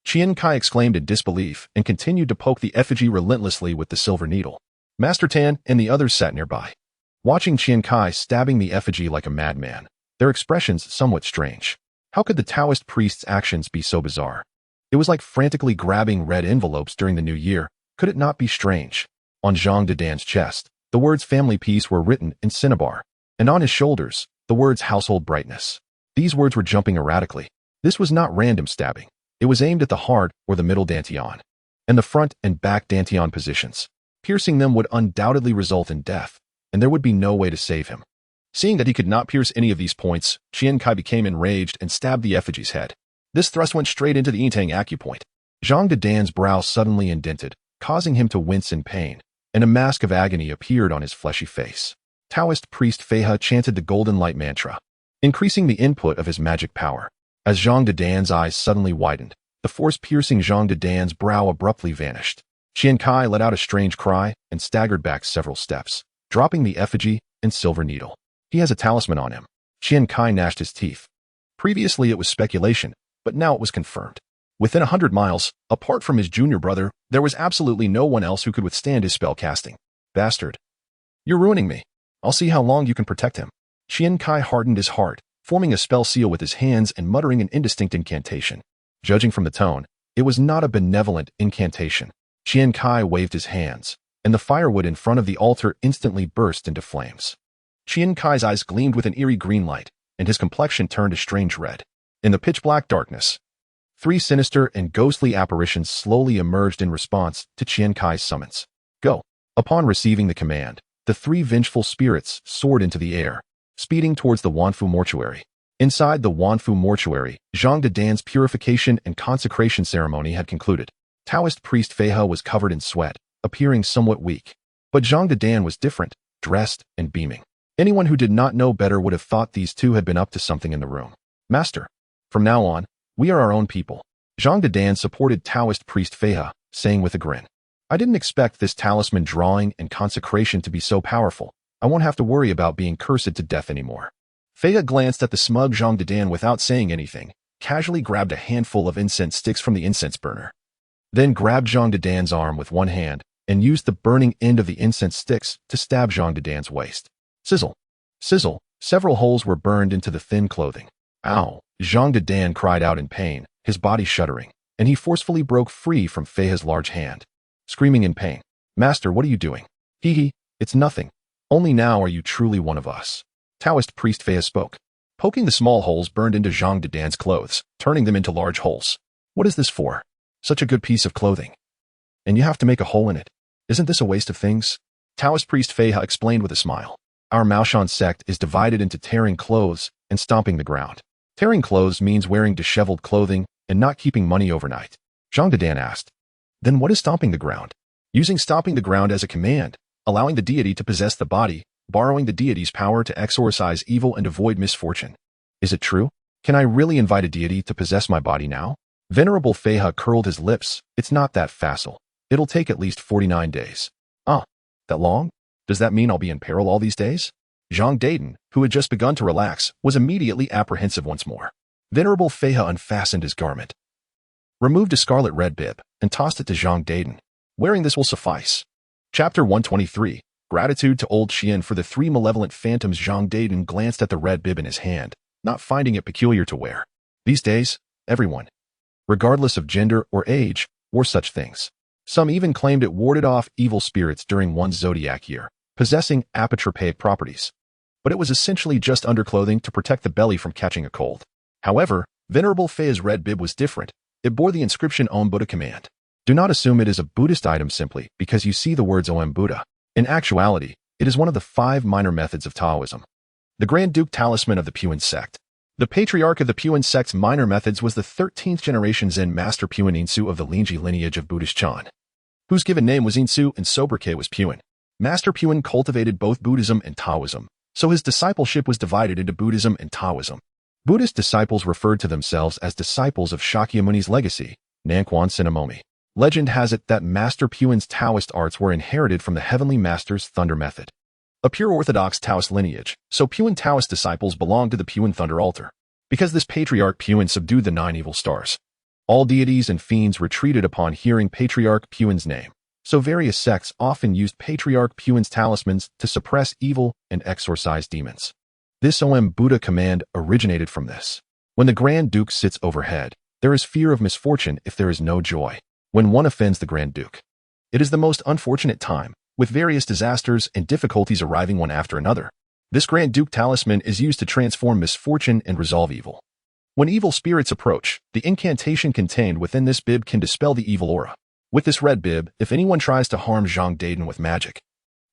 Qian He exclaimed in disbelief and continued to poke the effigy relentlessly with the silver needle. Master Tan and the others sat nearby, watching Qian He stabbing the effigy like a madman, their expressions somewhat strange. How could the Taoist priest's actions be so bizarre? It was like frantically grabbing red envelopes during the new year. Could it not be strange? On Zhang Dedan's chest, the words family peace were written in cinnabar, and on his shoulders, the words household brightness. These words were jumping erratically. This was not random stabbing. It was aimed at the heart or the middle dantian, and the front and back dantian positions. Piercing them would undoubtedly result in death, and there would be no way to save him. Seeing that he could not pierce any of these points, Qian He became enraged and stabbed the effigy's head. This thrust went straight into the Yintang acupoint. Zhang Dedan's brow suddenly indented, causing him to wince in pain, and a mask of agony appeared on his fleshy face. Taoist priest Feihe chanted the golden light mantra, increasing the input of his magic power. As Zhang Dedan's eyes suddenly widened, the force piercing Zhang Dedan's brow abruptly vanished. Qian He let out a strange cry and staggered back several steps, dropping the effigy and silver needle. He has a talisman on him. Qian He gnashed his teeth. Previously it was speculation, but now it was confirmed. Within 100 miles, apart from his junior brother, there was absolutely no one else who could withstand his spell casting. Bastard. You're ruining me. I'll see how long you can protect him. Qian He hardened his heart, forming a spell seal with his hands and muttering an indistinct incantation. Judging from the tone, it was not a benevolent incantation. Qian He waved his hands, and the firewood in front of the altar instantly burst into flames. Qian He's eyes gleamed with an eerie green light, and his complexion turned a strange red. In the pitch-black darkness, 3 sinister and ghostly apparitions slowly emerged in response to Qian He's summons. Go. Upon receiving the command, the 3 vengeful spirits soared into the air, speeding towards the Wanfu mortuary. Inside the Wanfu mortuary, Zhang Dedan's purification and consecration ceremony had concluded. Taoist priest Feihe was covered in sweat, appearing somewhat weak. But Zhang Dedan was different, dressed and beaming. Anyone who did not know better would have thought these two had been up to something in the room. Master, from now on, we are our own people. Zhang Dedan supported Taoist priest Feihe, saying with a grin. I didn't expect this talisman drawing and consecration to be so powerful. I won't have to worry about being cursed to death anymore. Feihe glanced at the smug Zhang Dedan without saying anything, casually grabbed a handful of incense sticks from the incense burner. Then grabbed Zhang Dedan's arm with one hand and used the burning end of the incense sticks to stab Zhang Dedan's waist. Sizzle. Sizzle. Several holes were burned into the thin clothing. Ow! Zhang Dedan cried out in pain, his body shuddering, and he forcefully broke free from Feihe's large hand. Screaming in pain. Master, what are you doing? Hee, it's nothing. Only now are you truly one of us. Taoist priest Feihe spoke, poking the small holes burned into Zhang Dedan's clothes, turning them into large holes. What is this for? Such a good piece of clothing. And you have to make a hole in it. Isn't this a waste of things? Taoist priest Feihe explained with a smile. Our Maoshan sect is divided into tearing clothes and stomping the ground. Tearing clothes means wearing disheveled clothing and not keeping money overnight. Zhang Dedan asked. Then what is stomping the ground? Using stomping the ground as a command, allowing the deity to possess the body, borrowing the deity's power to exorcise evil and avoid misfortune. Is it true? Can I really invite a deity to possess my body now? Venerable Feihe curled his lips. It's not that facile. It'll take at least 49 days. Ah, that long? Does that mean I'll be in peril all these days? Zhang Dedan, who had just begun to relax, was immediately apprehensive once more. Venerable Feihe unfastened his garment, removed a scarlet red bib, and tossed it to Zhang Dedan. Wearing this will suffice. Chapter 123. Gratitude to Old Qian for the 3 malevolent phantoms. Zhang Dedan glanced at the red bib in his hand, not finding it peculiar to wear. These days, everyone, regardless of gender or age, wore such things. Some even claimed it warded off evil spirits during one's zodiac year, possessing apotropaic properties. But it was essentially just underclothing to protect the belly from catching a cold. However, Venerable Feihe's red bib was different. It bore the inscription Om Buddha command. Do not assume it is a Buddhist item simply because you see the words Om Buddha. In actuality, it is one of the 5 minor methods of Taoism. The Grand Duke Talisman of the Puan sect. The patriarch of the Puan sect's minor methods was the 13th generation Zen master Puan Insu of the Linji lineage of Buddhist Qian, whose given name was Insu and sobriquet was Puan. Master Puan cultivated both Buddhism and Taoism, so his discipleship was divided into Buddhism and Taoism. Buddhist disciples referred to themselves as disciples of Shakyamuni's legacy, Nanquan Sinamomi. Legend has it that Master Puan's Taoist arts were inherited from the Heavenly Master's Thunder method, a pure orthodox Taoist lineage, so Puan Taoist disciples belonged to the Puan Thunder altar. Because this patriarch Puan subdued the 9 evil stars, all deities and fiends retreated upon hearing Patriarch Puan's name, so various sects often used Patriarch Puan's talismans to suppress evil and exorcise demons. This Buddha command originated from this. When the Grand Duke sits overhead, there is fear of misfortune if there is no joy. When one offends the Grand Duke, it is the most unfortunate time, with various disasters and difficulties arriving one after another. This Grand Duke talisman is used to transform misfortune and resolve evil. When evil spirits approach, the incantation contained within this bib can dispel the evil aura. With this red bib, if anyone tries to harm Zhang Daiden with magic,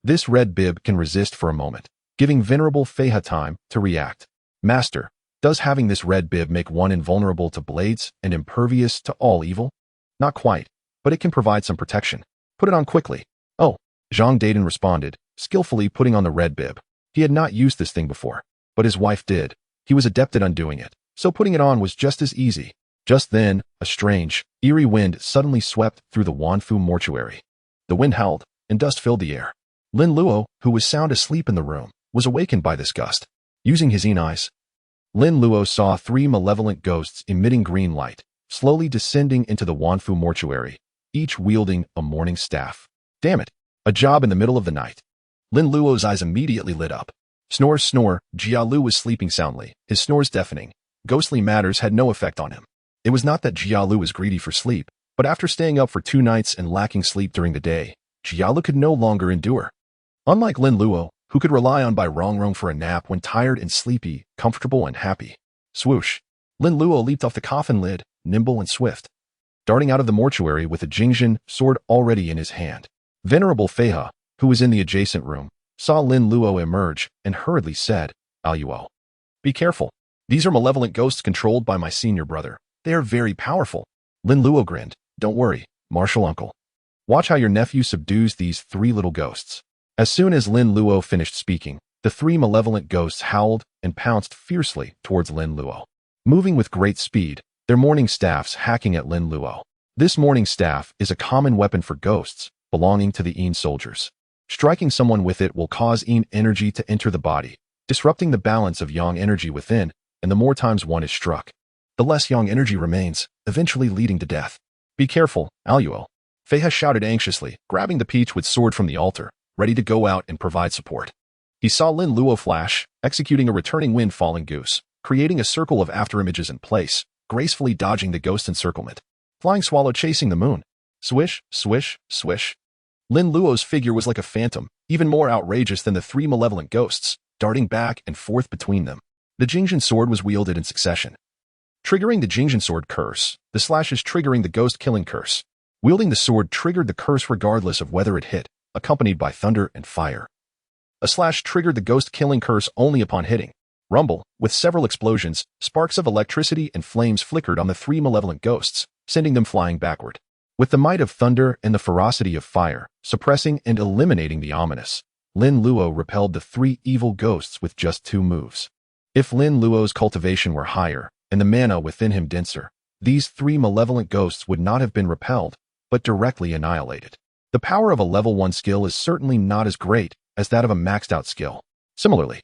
this red bib can resist for a moment, giving Venerable Feiha time to react. Master, does having this red bib make one invulnerable to blades and impervious to all evil? Not quite, but it can provide some protection. Put it on quickly. Oh, Zhang Daiden responded, skillfully putting on the red bib. He had not used this thing before, but his wife did. He was adept at undoing it, so putting it on was just as easy. Just then, a strange, eerie wind suddenly swept through the Wanfu mortuary. The wind howled, and dust filled the air. Lin Luo, who was sound asleep in the room, was awakened by this gust. Using his eyes, Lin Luo saw 3 malevolent ghosts emitting green light, slowly descending into the Wanfu mortuary, each wielding a mourning staff. Damn it! A job in the middle of the night. Lin Luo's eyes immediately lit up. Snore, snore, Jia Lu was sleeping soundly, his snores deafening. Ghostly matters had no effect on him. It was not that Jia Lu was greedy for sleep, but after staying up for 2 nights and lacking sleep during the day, Jia Lu could no longer endure. Unlike Lin Luo, who could rely on Bai Rongrong for a nap when tired and sleepy, comfortable and happy. Swoosh! Lin Luo leaped off the coffin lid, nimble and swift, darting out of the mortuary with a Jingzhen sword already in his hand. Venerable Feiha, who was in the adjacent room, saw Lin Luo emerge and hurriedly said, Luo, be careful. These are malevolent ghosts controlled by my senior brother. They are very powerful. Lin Luo grinned. Don't worry, martial uncle. Watch how your nephew subdues these 3 little ghosts. As soon as Lin Luo finished speaking, the 3 malevolent ghosts howled and pounced fiercely towards Lin Luo, moving with great speed, their morning staffs hacking at Lin Luo. This morning staff is a common weapon for ghosts, belonging to the Yin soldiers. Striking someone with it will cause Yin energy to enter the body, disrupting the balance of Yang energy within, and the more times one is struck, the less Yang energy remains, eventually leading to death. Be careful, Luo. Feiha shouted anxiously, grabbing the peach-wood sword from the altar, ready to go out and provide support. He saw Lin Luo flash, executing a returning wind-falling goose, creating a circle of afterimages in place, gracefully dodging the ghost encirclement. Flying swallow chasing the moon. Swish, swish, swish. Lin Luo's figure was like a phantom, even more outrageous than the 3 malevolent ghosts, darting back and forth between them. The Jingzhen sword was wielded in succession, triggering the Jingzhen sword curse, the slashes triggering the ghost killing curse. Wielding the sword triggered the curse regardless of whether it hit, accompanied by thunder and fire. A slash triggered the ghost killing curse only upon hitting. Rumble, with several explosions, sparks of electricity and flames flickered on the 3 malevolent ghosts, sending them flying backward. With the might of thunder and the ferocity of fire, suppressing and eliminating the ominous, Lin Luo repelled the 3 evil ghosts with just 2 moves. If Lin Luo's cultivation were higher, and the mana within him denser, these 3 malevolent ghosts would not have been repelled, but directly annihilated. The power of a level 1 skill is certainly not as great as that of a maxed out skill. Similarly,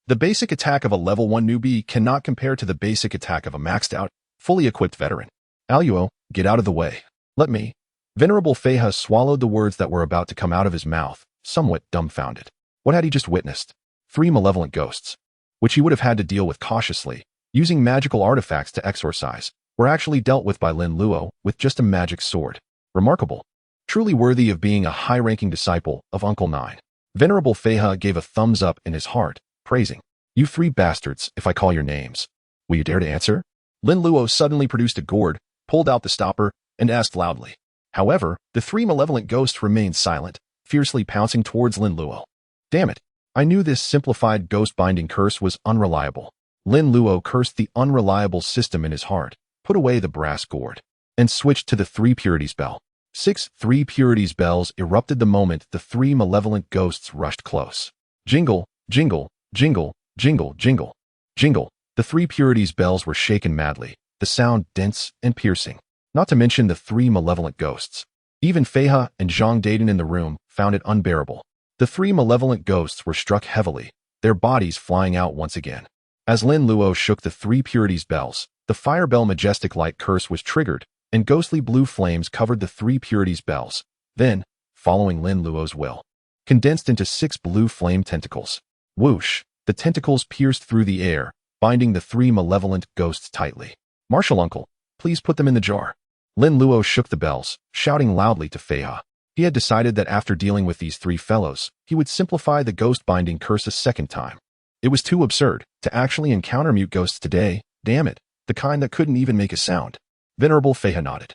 the basic attack of a level 1 newbie cannot compare to the basic attack of a maxed out, fully equipped veteran. Luo, get out of the way. Let me. Venerable Feiha swallowed the words that were about to come out of his mouth, somewhat dumbfounded. What had he just witnessed? 3 malevolent ghosts, which he would have had to deal with cautiously, using magical artifacts to exorcise, were actually dealt with by Lin Luo with just a magic sword. Remarkable. Truly worthy of being a high-ranking disciple of Uncle 9. Venerable Feiha gave a thumbs up in his heart, praising, You 3 bastards, if I call your names, will you dare to answer? Lin Luo suddenly produced a gourd, pulled out the stopper, and asked loudly. However, the 3 malevolent ghosts remained silent, fiercely pouncing towards Lin Luo. Damn it, I knew this simplified ghost binding curse was unreliable. Lin Luo cursed the unreliable system in his heart, put away the brass gourd, and switched to the 3 purities bell. 6 3 purities bells erupted the moment the 3 malevolent ghosts rushed close. Jingle, jingle, jingle, jingle, jingle, jingle. The 3 purities bells were shaken madly, the sound dense and piercing. Not to mention the 3 malevolent ghosts. Even Fei He and Zhang Daiden in the room found it unbearable. The 3 malevolent ghosts were struck heavily, their bodies flying out once again. As Lin Luo shook the 3 purities bells, the fire bell majestic light curse was triggered, and ghostly blue flames covered the 3 purities bells. Then, following Lin Luo's will, condensed into 6 blue flame tentacles. Whoosh! The tentacles pierced through the air, binding the 3 malevolent ghosts tightly. Martial uncle, please put them in the jar. Lin Luo shook the bells, shouting loudly to Fei He. He had decided that after dealing with these 3 fellows, he would simplify the ghost binding curse a second time. It was too absurd to actually encounter mute ghosts today, damn it, the kind that couldn't even make a sound. Venerable Fei He nodded,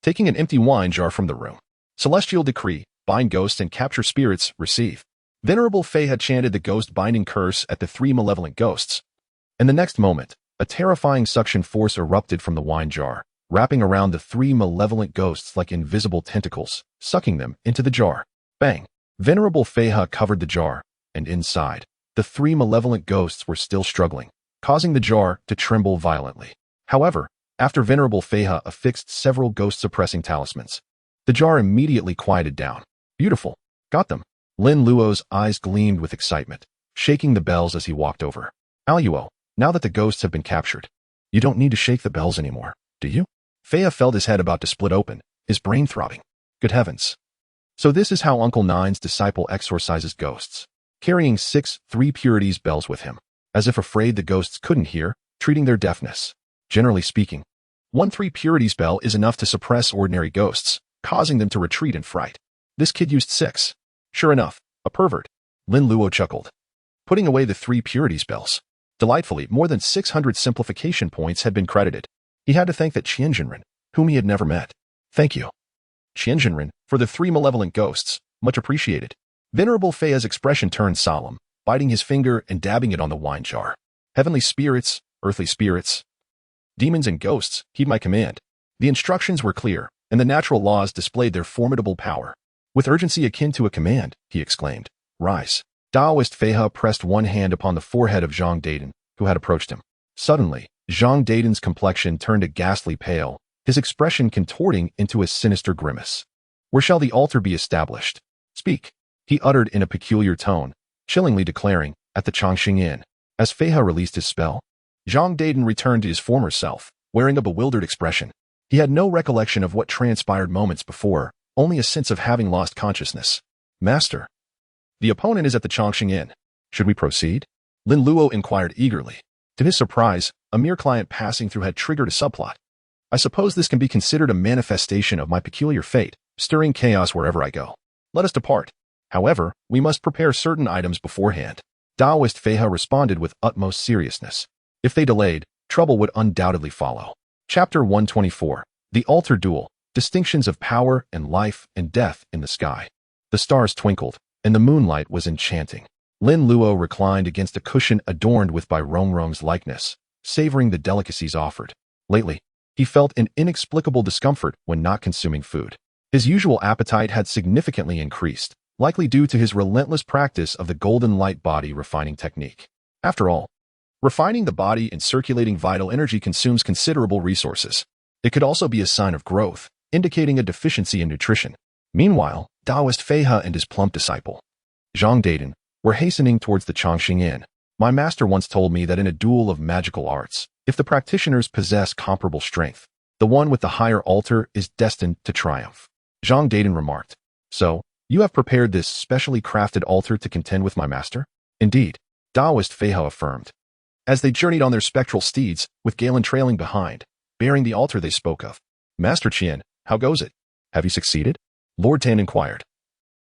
taking an empty wine jar from the room. Celestial decree, bind ghosts and capture spirits, receive. Venerable Fei He chanted the ghost binding curse at the 3 malevolent ghosts. And the next moment, a terrifying suction force erupted from the wine jar, wrapping around the 3 malevolent ghosts like invisible tentacles, sucking them into the jar. Bang! Venerable Fei He covered the jar, and inside, the 3 malevolent ghosts were still struggling, causing the jar to tremble violently. However, after Venerable Fei He affixed several ghost-suppressing talismans, the jar immediately quieted down. Beautiful. Got them. Lin Luo's eyes gleamed with excitement, shaking the bells as he walked over. Aluo, now that the ghosts have been captured, you don't need to shake the bells anymore, do you? Fei He felt his head about to split open, his brain throbbing. Good heavens. So this is how Uncle Nine's disciple exorcises ghosts, carrying 6 3 purities bells with him, as if afraid the ghosts couldn't hear, treating their deafness. Generally speaking, 1 3 purities bell is enough to suppress ordinary ghosts, causing them to retreat in fright. This kid used 6. Sure enough, a pervert. Lin Luo chuckled, putting away the 3 purities bells. Delightfully, more than 600 simplification points had been credited. He had to thank that Qian, whom he had never met. Thank you, Qian, for the 3 malevolent ghosts. Much appreciated. Venerable Fei He's expression turned solemn, biting his finger and dabbing it on the wine jar. Heavenly spirits, earthly spirits, demons and ghosts, heed my command. The instructions were clear, and the natural laws displayed their formidable power. With urgency akin to a command, he exclaimed, rise. Taoist Fei He pressed one hand upon the forehead of Zhang Daiden, who had approached him. Suddenly, Zhang Daiden's complexion turned a ghastly pale, his expression contorting into a sinister grimace. Where shall the altar be established? Speak, he uttered in a peculiar tone, chillingly declaring, at the Tongtian Inn. As Fei He released his spell, Zhang Daiden returned to his former self, wearing a bewildered expression. He had no recollection of what transpired moments before, only a sense of having lost consciousness. Master, the opponent is at the Tongtian Inn. Should we proceed? Lin Luo inquired eagerly. To his surprise, a mere client passing through had triggered a subplot. I suppose this can be considered a manifestation of my peculiar fate, stirring chaos wherever I go. Let us depart. However, we must prepare certain items beforehand. Taoist Fei He responded with utmost seriousness. If they delayed, trouble would undoubtedly follow. Chapter 124. The Altar Duel. Distinctions of power and life and death in the sky. The stars twinkled, and the moonlight was enchanting. Lin Luo reclined against a cushion adorned with Bai Rongrong's likeness, savoring the delicacies offered. Lately, he felt an inexplicable discomfort when not consuming food. His usual appetite had significantly increased, likely due to his relentless practice of the golden light body refining technique. After all, refining the body and circulating vital energy consumes considerable resources. It could also be a sign of growth, indicating a deficiency in nutrition. Meanwhile, Taoist Fei He and his plump disciple, Zhang Daiden, were hastening towards the Tongtian Inn. My master once told me that in a duel of magical arts, if the practitioners possess comparable strength, the one with the higher altar is destined to triumph. Zhang Daiden remarked. So, you have prepared this specially crafted altar to contend with my master? Indeed, Taoist Fei He affirmed. As they journeyed on their spectral steeds, with Galen trailing behind, bearing the altar they spoke of. Master Qian, how goes it? Have you succeeded? Lord Tan inquired.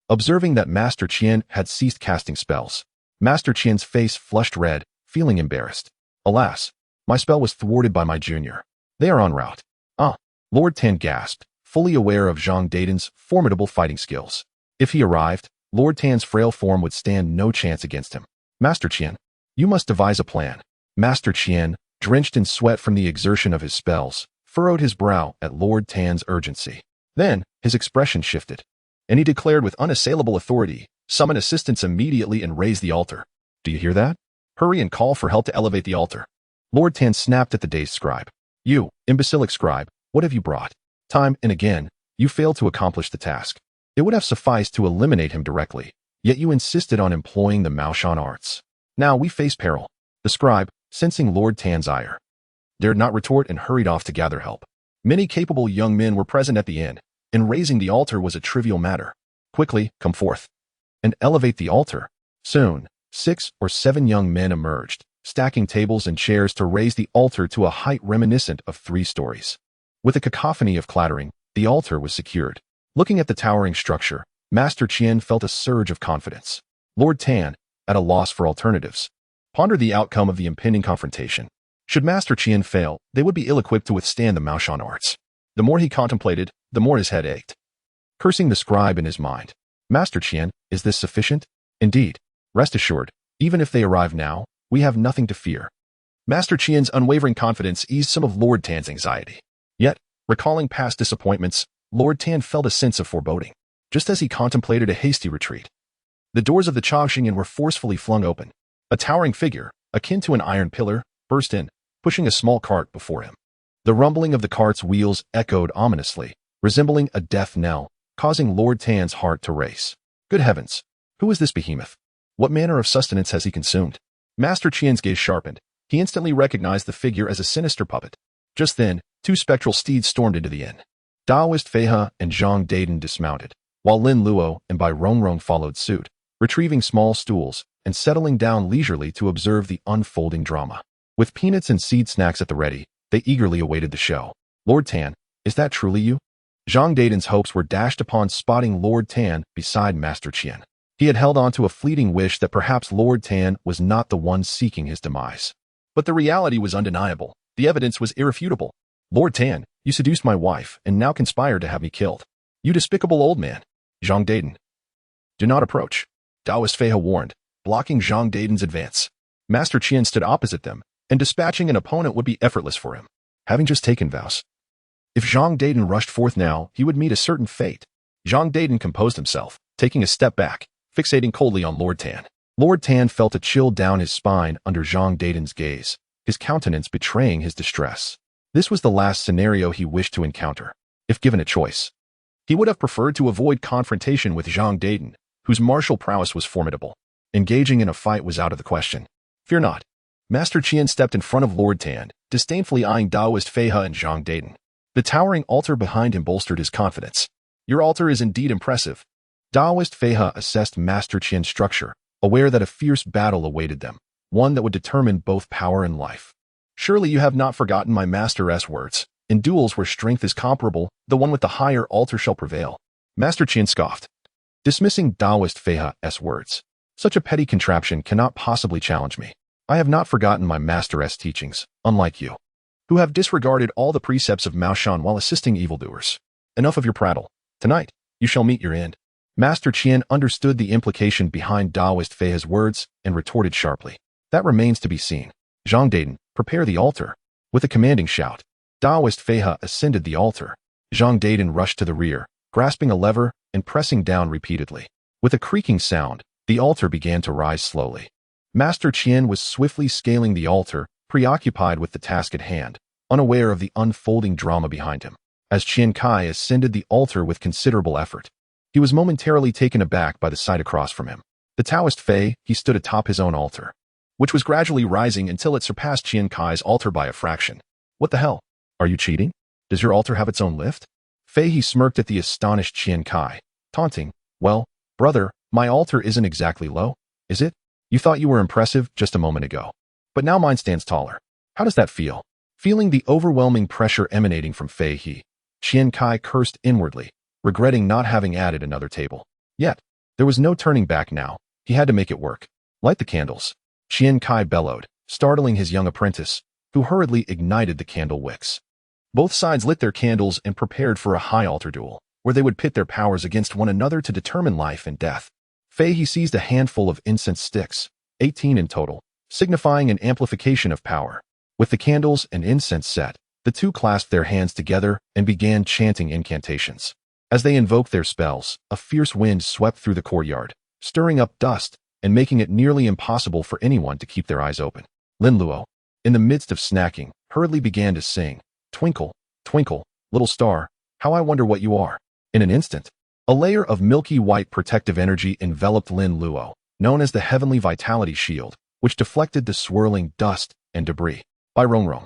Observing that Master Qian had ceased casting spells, Master Qian's face flushed red, feeling embarrassed. Alas, my spell was thwarted by my junior. They are en route. Ah, Lord Tan gasped, fully aware of Zhang Daiden's formidable fighting skills. If he arrived, Lord Tan's frail form would stand no chance against him. Master Qian, you must devise a plan. Master Qian, drenched in sweat from the exertion of his spells, furrowed his brow at Lord Tan's urgency. Then, his expression shifted, and he declared with unassailable authority, "Summon assistance immediately and raise the altar." Do you hear that? Hurry and call for help to elevate the altar. Lord Tan snapped at the dazed scribe. You, imbecilic scribe, what have you brought? Time and again, you failed to accomplish the task. It would have sufficed to eliminate him directly, yet you insisted on employing the Maoshan arts. Now we face peril. The scribe, sensing Lord Tan's ire, dared not retort and hurried off to gather help. Many capable young men were present at the inn, and raising the altar was a trivial matter. Quickly, come forth and elevate the altar. Soon, 6 or 7 young men emerged, stacking tables and chairs to raise the altar to a height reminiscent of 3 stories. With a cacophony of clattering, the altar was secured. Looking at the towering structure, Master Qian felt a surge of confidence. Lord Tan, at a loss for alternatives, pondered the outcome of the impending confrontation. Should Master Qian fail, they would be ill-equipped to withstand the Maoshan arts. The more he contemplated, the more his head ached. Cursing the scribe in his mind, Master Qian, is this sufficient? Indeed. Rest assured, even if they arrive now, we have nothing to fear. Master Qian's unwavering confidence eased some of Lord Tan's anxiety. Yet, recalling past disappointments, Lord Tan felt a sense of foreboding, just as he contemplated a hasty retreat. The doors of the Tongtian were forcefully flung open. A towering figure, akin to an iron pillar, burst in, pushing a small cart before him. The rumbling of the cart's wheels echoed ominously, resembling a death knell, causing Lord Tan's heart to race. Good heavens! Who is this behemoth? What manner of sustenance has he consumed? Master Qian's gaze sharpened. He instantly recognized the figure as a sinister puppet. Just then, 2 spectral steeds stormed into the inn. Daoist Fei He and Zhang Daiden dismounted, while Lin Luo and Bai Rongrong followed suit, retrieving small stools and settling down leisurely to observe the unfolding drama. With peanuts and seed snacks at the ready, they eagerly awaited the show. Lord Tan, is that truly you? Zhang Daiden's hopes were dashed upon spotting Lord Tan beside Master Qian. He had held on to a fleeting wish that perhaps Lord Tan was not the one seeking his demise. But the reality was undeniable. The evidence was irrefutable. Lord Tan, you seduced my wife and now conspired to have me killed. You despicable old man. Zhang Daiden. Do not approach. Daoist Fei He warned, blocking Zhang Daiden's advance. Master Qian stood opposite them, and dispatching an opponent would be effortless for him, having just taken vows. If Zhang Daiden rushed forth now, he would meet a certain fate. Zhang Daiden composed himself, taking a step back, fixating coldly on Lord Tan. Lord Tan felt a chill down his spine under Zhang Daiden's gaze, his countenance betraying his distress. This was the last scenario he wished to encounter, if given a choice. He would have preferred to avoid confrontation with Zhang Daiden, whose martial prowess was formidable. Engaging in a fight was out of the question. Fear not. Master Qian stepped in front of Lord Tan, disdainfully eyeing Daoist Fei He and Zhang Daiden. The towering altar behind him bolstered his confidence. Your altar is indeed impressive. Daoist Fei He assessed Master Qian's structure, aware that a fierce battle awaited them, one that would determine both power and life. Surely you have not forgotten my master's words. In duels where strength is comparable, the one with the higher altar shall prevail. Master Qian scoffed, dismissing Daoist Fei He's words. Such a petty contraption cannot possibly challenge me. I have not forgotten my master's teachings, unlike you, who have disregarded all the precepts of Maoshan while assisting evildoers. Enough of your prattle. Tonight, you shall meet your end. Master Qian understood the implication behind Daoist Fei He's words and retorted sharply. That remains to be seen. Zhang Daiden, prepare the altar. With a commanding shout, Daoist Fei He ascended the altar. Zhang Daiden rushed to the rear, grasping a lever and pressing down repeatedly. With a creaking sound, the altar began to rise slowly. Master Qian was swiftly scaling the altar, preoccupied with the task at hand, unaware of the unfolding drama behind him. As Qian Kai ascended the altar with considerable effort, he was momentarily taken aback by the sight across from him. The Taoist Fei, he stood atop his own altar, which was gradually rising until it surpassed Qian Kai's altar by a fraction. What the hell? Are you cheating? Does your altar have its own lift? Fei he smirked at the astonished Qian Kai, taunting, well, brother, my altar isn't exactly low, is it? You thought you were impressive just a moment ago. But now mine stands taller. How does that feel? Feeling the overwhelming pressure emanating from Fei he, Qian Kai cursed inwardly, regretting not having added another table. Yet, there was no turning back now. He had to make it work. Light the candles. Qian Kai bellowed, startling his young apprentice, who hurriedly ignited the candle wicks. Both sides lit their candles and prepared for a high altar duel, where they would pit their powers against one another to determine life and death. Fei He seized a handful of incense sticks, 18 in total, signifying an amplification of power. With the candles and incense set, the two clasped their hands together and began chanting incantations. As they invoked their spells, a fierce wind swept through the courtyard, stirring up dust and making it nearly impossible for anyone to keep their eyes open. Lin Luo, in the midst of snacking, hurriedly began to sing, "Twinkle, twinkle, little star, how I wonder what you are." In an instant, a layer of milky white protective energy enveloped Lin Luo, known as the Heavenly Vitality Shield, which deflected the swirling dust and debris. Bai Rongrong,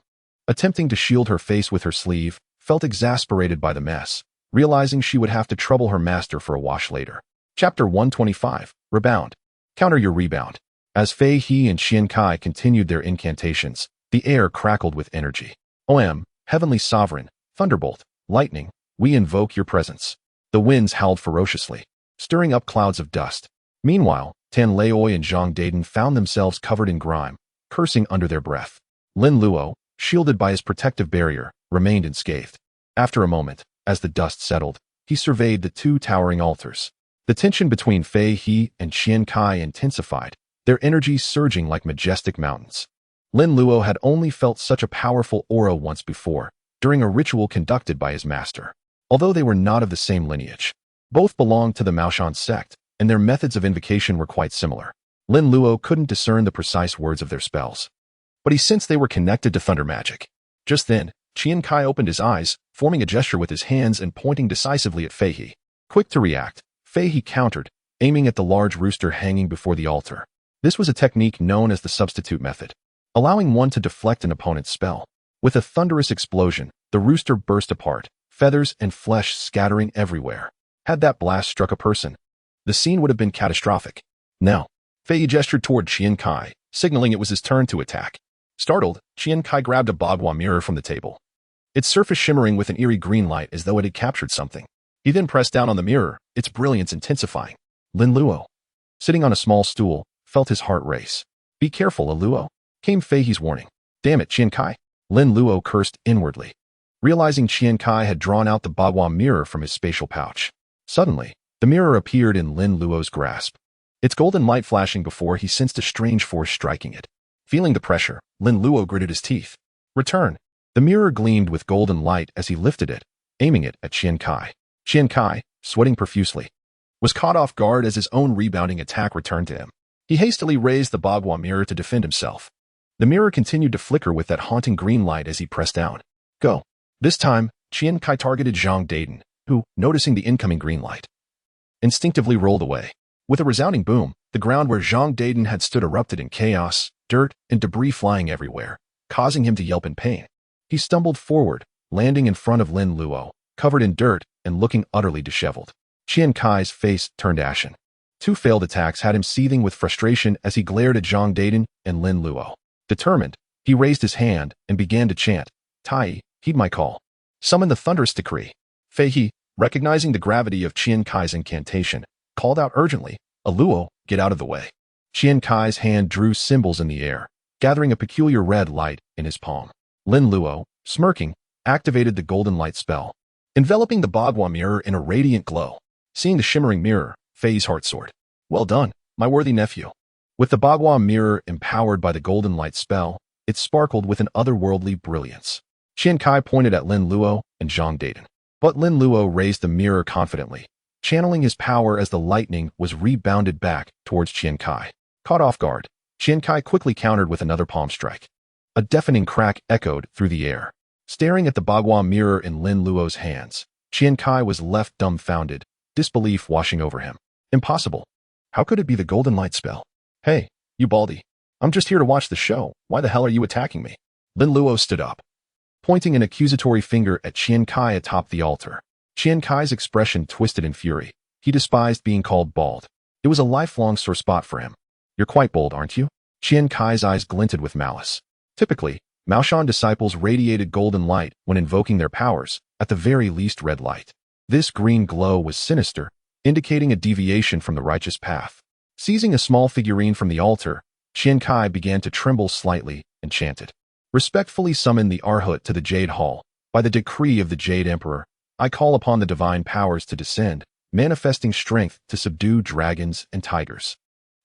attempting to shield her face with her sleeve, felt exasperated by the mess, realizing she would have to trouble her master for a wash later. Chapter 125, Rebound. Counter your rebound. As Fei He and Qian He continued their incantations, the air crackled with energy. "OM, Heavenly Sovereign, Thunderbolt, Lightning, we invoke your presence." The winds howled ferociously, stirring up clouds of dust. Meanwhile, Tan Laoi and Zhang Daiden found themselves covered in grime, cursing under their breath. Lin Luo, shielded by his protective barrier, remained unscathed. After a moment, as the dust settled, he surveyed the two towering altars. The tension between Fei He and Qian He intensified, their energy surging like majestic mountains. Lin Luo had only felt such a powerful aura once before, during a ritual conducted by his master. Although they were not of the same lineage, both belonged to the Maoshan sect, and their methods of invocation were quite similar. Lin Luo couldn't discern the precise words of their spells, but he sensed they were connected to thunder magic. Just then, Qian He opened his eyes, forming a gesture with his hands and pointing decisively at Fei He. Quick to react, Fei He countered, aiming at the large rooster hanging before the altar. This was a technique known as the substitute method, allowing one to deflect an opponent's spell. With a thunderous explosion, the rooster burst apart, feathers and flesh scattering everywhere. Had that blast struck a person, the scene would have been catastrophic. Now, Fei He gestured toward Qian He, signaling it was his turn to attack. Startled, Qian He grabbed a bagua mirror from the table, its surface shimmering with an eerie green light as though it had captured something. He then pressed down on the mirror, its brilliance intensifying. Lin Luo, sitting on a small stool, felt his heart race. "Be careful, Luo," came Fei He's warning. "Damn it, Qian He." Lin Luo cursed inwardly, realizing Qian He had drawn out the bagua mirror from his spatial pouch. Suddenly, the mirror appeared in Lin Luo's grasp, its golden light flashing before he sensed a strange force striking it. Feeling the pressure, Lin Luo gritted his teeth. "Return." The mirror gleamed with golden light as he lifted it, aiming it at Qian He. Qian He, sweating profusely, was caught off guard as his own rebounding attack returned to him. He hastily raised the bagua mirror to defend himself. The mirror continued to flicker with that haunting green light as he pressed down. "Go." This time, Qian He targeted Zhang Daiden, who, noticing the incoming green light, instinctively rolled away. With a resounding boom, the ground where Zhang Daiden had stood erupted in chaos, dirt and debris flying everywhere, causing him to yelp in pain. He stumbled forward, landing in front of Lin Luo, covered in dirt and looking utterly disheveled. Qian Kai's face turned ashen. Two failed attacks had him seething with frustration as he glared at Zhang Daiden and Lin Luo. Determined, he raised his hand and began to chant, "Tai, heed my call. Summon the thunderous decree." Fei He, recognizing the gravity of Qian Kai's incantation, called out urgently, "Luo, get out of the way." Qian Kai's hand drew symbols in the air, gathering a peculiar red light in his palm. Lin Luo, smirking, activated the golden light spell, enveloping the bagua mirror in a radiant glow. Seeing the shimmering mirror, Fei's heart soared. "Well done, my worthy nephew." With the bagua mirror empowered by the golden light spell, it sparkled with an otherworldly brilliance. Qian Kai pointed at Lin Luo and Zhang Daiden, but Lin Luo raised the mirror confidently, channeling his power as the lightning was rebounded back towards Qian Kai. Caught off guard, Qian Kai quickly countered with another palm strike. A deafening crack echoed through the air. Staring at the bagua mirror in Lin Luo's hands, Qian Kai was left dumbfounded, disbelief washing over him. Impossible. How could it be the golden light spell? "Hey, you baldy. I'm just here to watch the show. Why the hell are you attacking me?" Lin Luo stood up, pointing an accusatory finger at Qian Kai atop the altar. Qian Kai's expression twisted in fury. He despised being called bald. It was a lifelong sore spot for him. "You're quite bold, aren't you?" Qian Kai's eyes glinted with malice. Typically, Maoshan disciples radiated golden light when invoking their powers, at the very least red light. This green glow was sinister, indicating a deviation from the righteous path. Seizing a small figurine from the altar, Qian Kai began to tremble slightly and chanted, "Respectfully summon the Arhut to the Jade Hall. By the decree of the Jade Emperor, I call upon the divine powers to descend. manifesting strength to subdue dragons and tigers.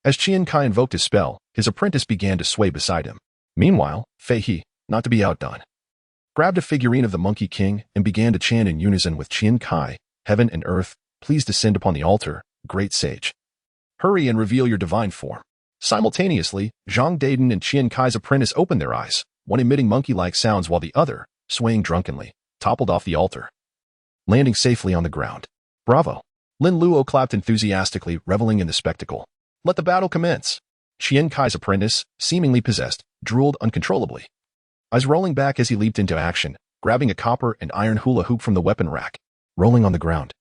As Qian He invoked his spell, his apprentice began to sway beside him. Meanwhile, Fei He, not to be outdone, grabbed a figurine of the Monkey King and began to chant in unison with Qian He, "Heaven and earth, please descend upon the altar, great sage. Hurry and reveal your divine form." Simultaneously, Zhang Daiden and Qian Kai's apprentice opened their eyes, one emitting monkey-like sounds while the other, swaying drunkenly, toppled off the altar, landing safely on the ground. "Bravo!" Lin Luo clapped enthusiastically, reveling in the spectacle. "Let the battle commence." Qian Kai's apprentice, seemingly possessed, drooled uncontrollably, eyes rolling back as he leaped into action, grabbing a copper and iron hula hoop from the weapon rack, rolling on the ground.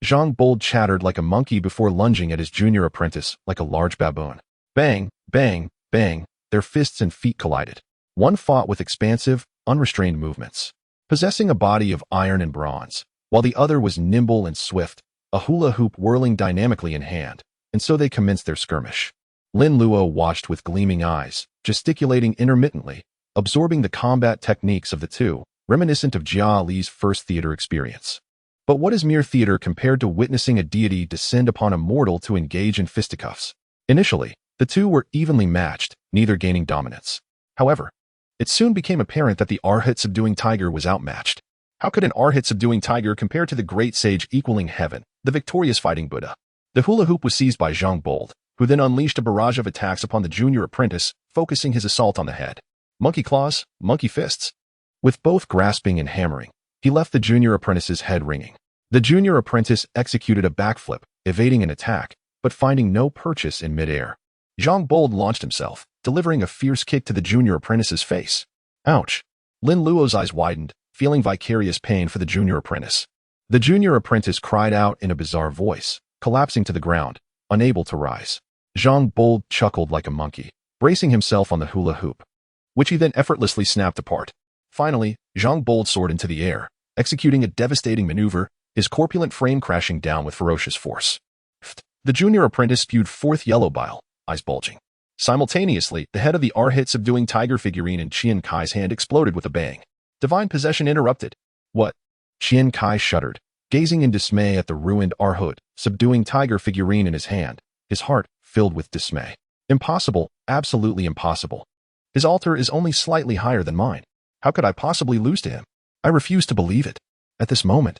Zhang Bold chattered like a monkey before lunging at his junior apprentice like a large baboon. Bang, bang, bang, their fists and feet collided. One fought with expansive, unrestrained movements, possessing a body of iron and bronze, while the other was nimble and swift, a hula hoop whirling dynamically in hand, and so they commenced their skirmish. Lin Luo watched with gleaming eyes, gesticulating intermittently, absorbing the combat techniques of the two, reminiscent of Jia Li's first theater experience. But what is mere theater compared to witnessing a deity descend upon a mortal to engage in fisticuffs? Initially, the two were evenly matched, neither gaining dominance. However, it soon became apparent that the Arhat subduing tiger was outmatched. How could an Arhat subduing tiger compare to the great sage equaling heaven, the victorious fighting Buddha? The hula hoop was seized by Zhang Bold, who then unleashed a barrage of attacks upon the junior apprentice, focusing his assault on the head. Monkey claws, monkey fists. With both grasping and hammering, he left the junior apprentice's head ringing. The junior apprentice executed a backflip, evading an attack, but finding no purchase in midair. Zhang Bold launched himself, delivering a fierce kick to the junior apprentice's face. Ouch! Lin Luo's eyes widened, feeling vicarious pain for the junior apprentice. The junior apprentice cried out in a bizarre voice, collapsing to the ground, unable to rise. Zhang Bold chuckled like a monkey, bracing himself on the hula hoop, which he then effortlessly snapped apart. Finally, Zhang Bold soared into the air, executing a devastating maneuver, his corpulent frame crashing down with ferocious force. The junior apprentice spewed forth yellow bile, eyes bulging. Simultaneously, the head of the Arhat subduing tiger figurine in Qian Kai's hand exploded with a bang. Divine possession interrupted. What? Qian Kai shuddered, gazing in dismay at the ruined Arhat subduing tiger figurine in his hand, his heart filled with dismay. Impossible, absolutely impossible. His altar is only slightly higher than mine. How could I possibly lose to him? I refuse to believe it. At this moment,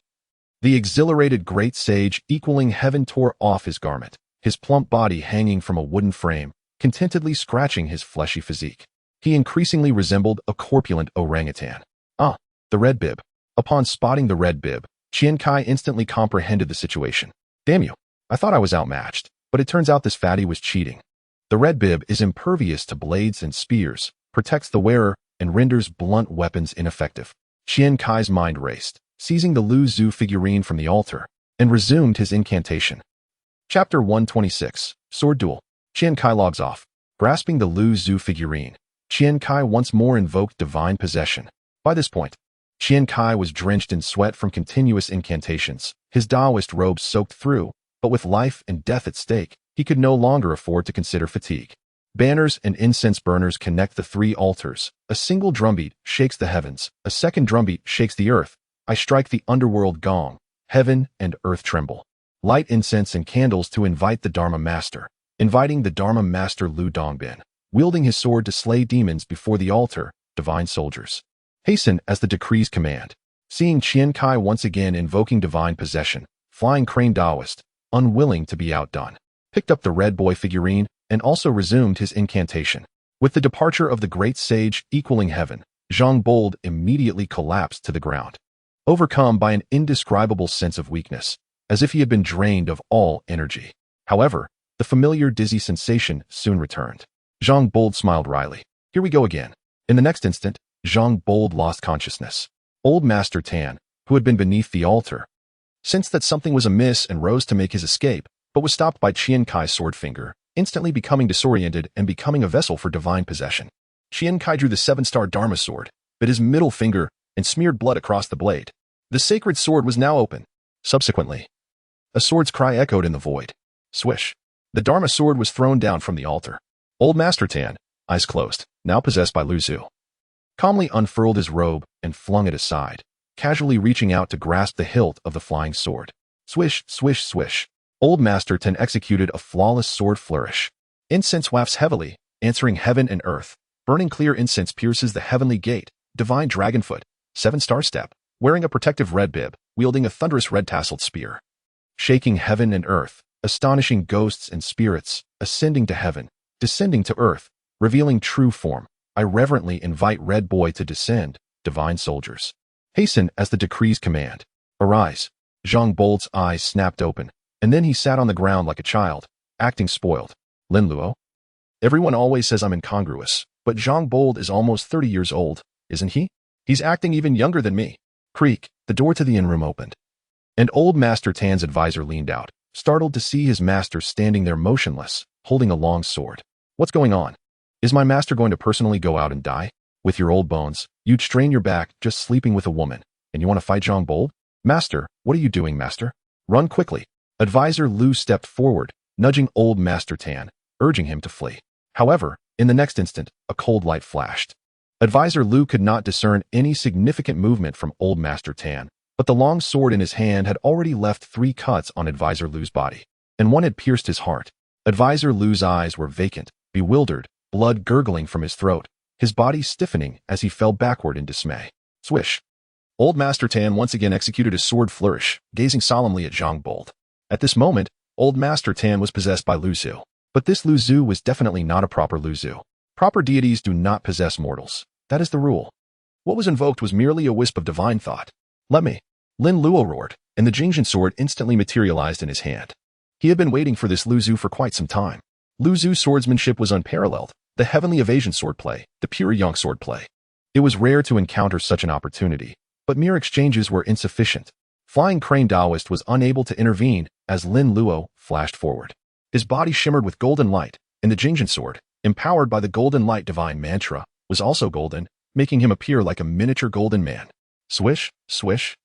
the exhilarated great sage equaling heaven tore off his garment, his plump body hanging from a wooden frame, contentedly scratching his fleshy physique. He increasingly resembled a corpulent orangutan. Ah, the red bib. Upon spotting the red bib, Qian Kai instantly comprehended the situation. Damn you. I thought I was outmatched, but it turns out this fatty was cheating. The red bib is impervious to blades and spears, protects the wearer, and renders blunt weapons ineffective. Qian Kai's mind raced, seizing the Lu Zhu figurine from the altar, and resumed his incantation. Chapter 126, Sword Duel. Qian Kai logs off. Grasping the Lu Zhu figurine, Qian Kai once more invoked divine possession. By this point, Qian Kai was drenched in sweat from continuous incantations, his Taoist robes soaked through, but with life and death at stake, he could no longer afford to consider fatigue. Banners and incense burners connect the three altars. A single drumbeat shakes the heavens, a second drumbeat shakes the earth. I strike the underworld gong. Heaven and earth tremble. Light incense and candles to invite the Dharma Master. Inviting the Dharma Master Lu Dongbin, wielding his sword to slay demons before the altar, divine soldiers. Hasten as the decrees command. Seeing Qian Kai once again invoking divine possession, Flying Crane Taoist, unwilling to be outdone, picked up the red boy figurine and also resumed his incantation. With the departure of the great sage equaling heaven, Zhang Bold immediately collapsed to the ground, overcome by an indescribable sense of weakness, as if he had been drained of all energy. However, the familiar dizzy sensation soon returned. Zhang Bold smiled wryly. Here we go again. In the next instant, Zhang Bold lost consciousness. Old Master Tan, who had been beneath the altar, sensed that something was amiss and rose to make his escape, but was stopped by Qian Kai's sword finger, instantly becoming disoriented and becoming a vessel for divine possession. Qian Kai drew the seven-star Dharma sword, bit his middle finger, and smeared blood across the blade. The sacred sword was now open. Subsequently, a sword's cry echoed in the void. Swish. The Dharma sword was thrown down from the altar. Old Master Tan, eyes closed, now possessed by Lu Zhu, calmly unfurled his robe and flung it aside, casually reaching out to grasp the hilt of the flying sword. Swish, swish, swish. Old Master Tan executed a flawless sword flourish. Incense wafts heavily, answering heaven and earth. Burning clear incense pierces the heavenly gate. Divine Dragonfoot, 7-star step, wearing a protective red bib, wielding a thunderous red-tasseled spear. Shaking heaven and earth, astonishing ghosts and spirits, ascending to heaven, descending to earth, revealing true form. I reverently invite Red Boy to descend, divine soldiers. Hasten as the decrees command. Arise. Zhang Bolt's eyes snapped open, and then he sat on the ground like a child, acting spoiled. Lin Luo? Everyone always says I'm incongruous, but Zhang Bolt is almost 30 years old, isn't he? He's acting even younger than me. Creak, the door to the inn-room opened. And old Master Tan's advisor leaned out, startled to see his master standing there motionless, holding a long sword. What's going on? Is my master going to personally go out and die? With your old bones, you'd strain your back just sleeping with a woman, and you want to fight Zhang Bolt? Master, what are you doing, master? Run quickly. Advisor Lu stepped forward, nudging old Master Tan, urging him to flee. However, in the next instant, a cold light flashed. Advisor Lu could not discern any significant movement from old Master Tan, but the long sword in his hand had already left 3 cuts on Advisor Lu's body, and one had pierced his heart. Advisor Lu's eyes were vacant, bewildered, blood gurgling from his throat, his body stiffening as he fell backward in dismay. Swish. Old Master Tan once again executed a sword flourish, gazing solemnly at Zhang Bolt. At this moment, old Master Tan was possessed by Lu Zhu. But this Lu Zhu was definitely not a proper Lu Zhu. Proper deities do not possess mortals. That is the rule. What was invoked was merely a wisp of divine thought. Let me. Lin Luo roared, and the Jingzhen sword instantly materialized in his hand. He had been waiting for this Lu Zhu for quite some time. Lu Zhu's swordsmanship was unparalleled, the heavenly evasion swordplay, the pure yang swordplay. It was rare to encounter such an opportunity, but mere exchanges were insufficient. Flying Crane Taoist was unable to intervene as Lin Luo flashed forward. His body shimmered with golden light, and the Jingzhen sword, empowered by the golden light divine mantra, was also golden, making him appear like a miniature golden man. Swish, swish,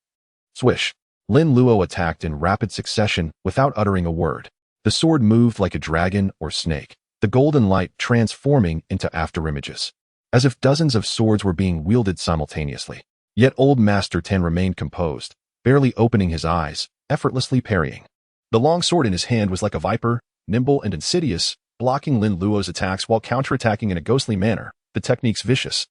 swish. Lin Luo attacked in rapid succession without uttering a word. The sword moved like a dragon or snake, the golden light transforming into afterimages, as if dozens of swords were being wielded simultaneously. Yet old Master Tan remained composed, barely opening his eyes, effortlessly parrying. The long sword in his hand was like a viper, nimble and insidious, blocking Lin Luo's attacks while counterattacking in a ghostly manner, the techniques vicious.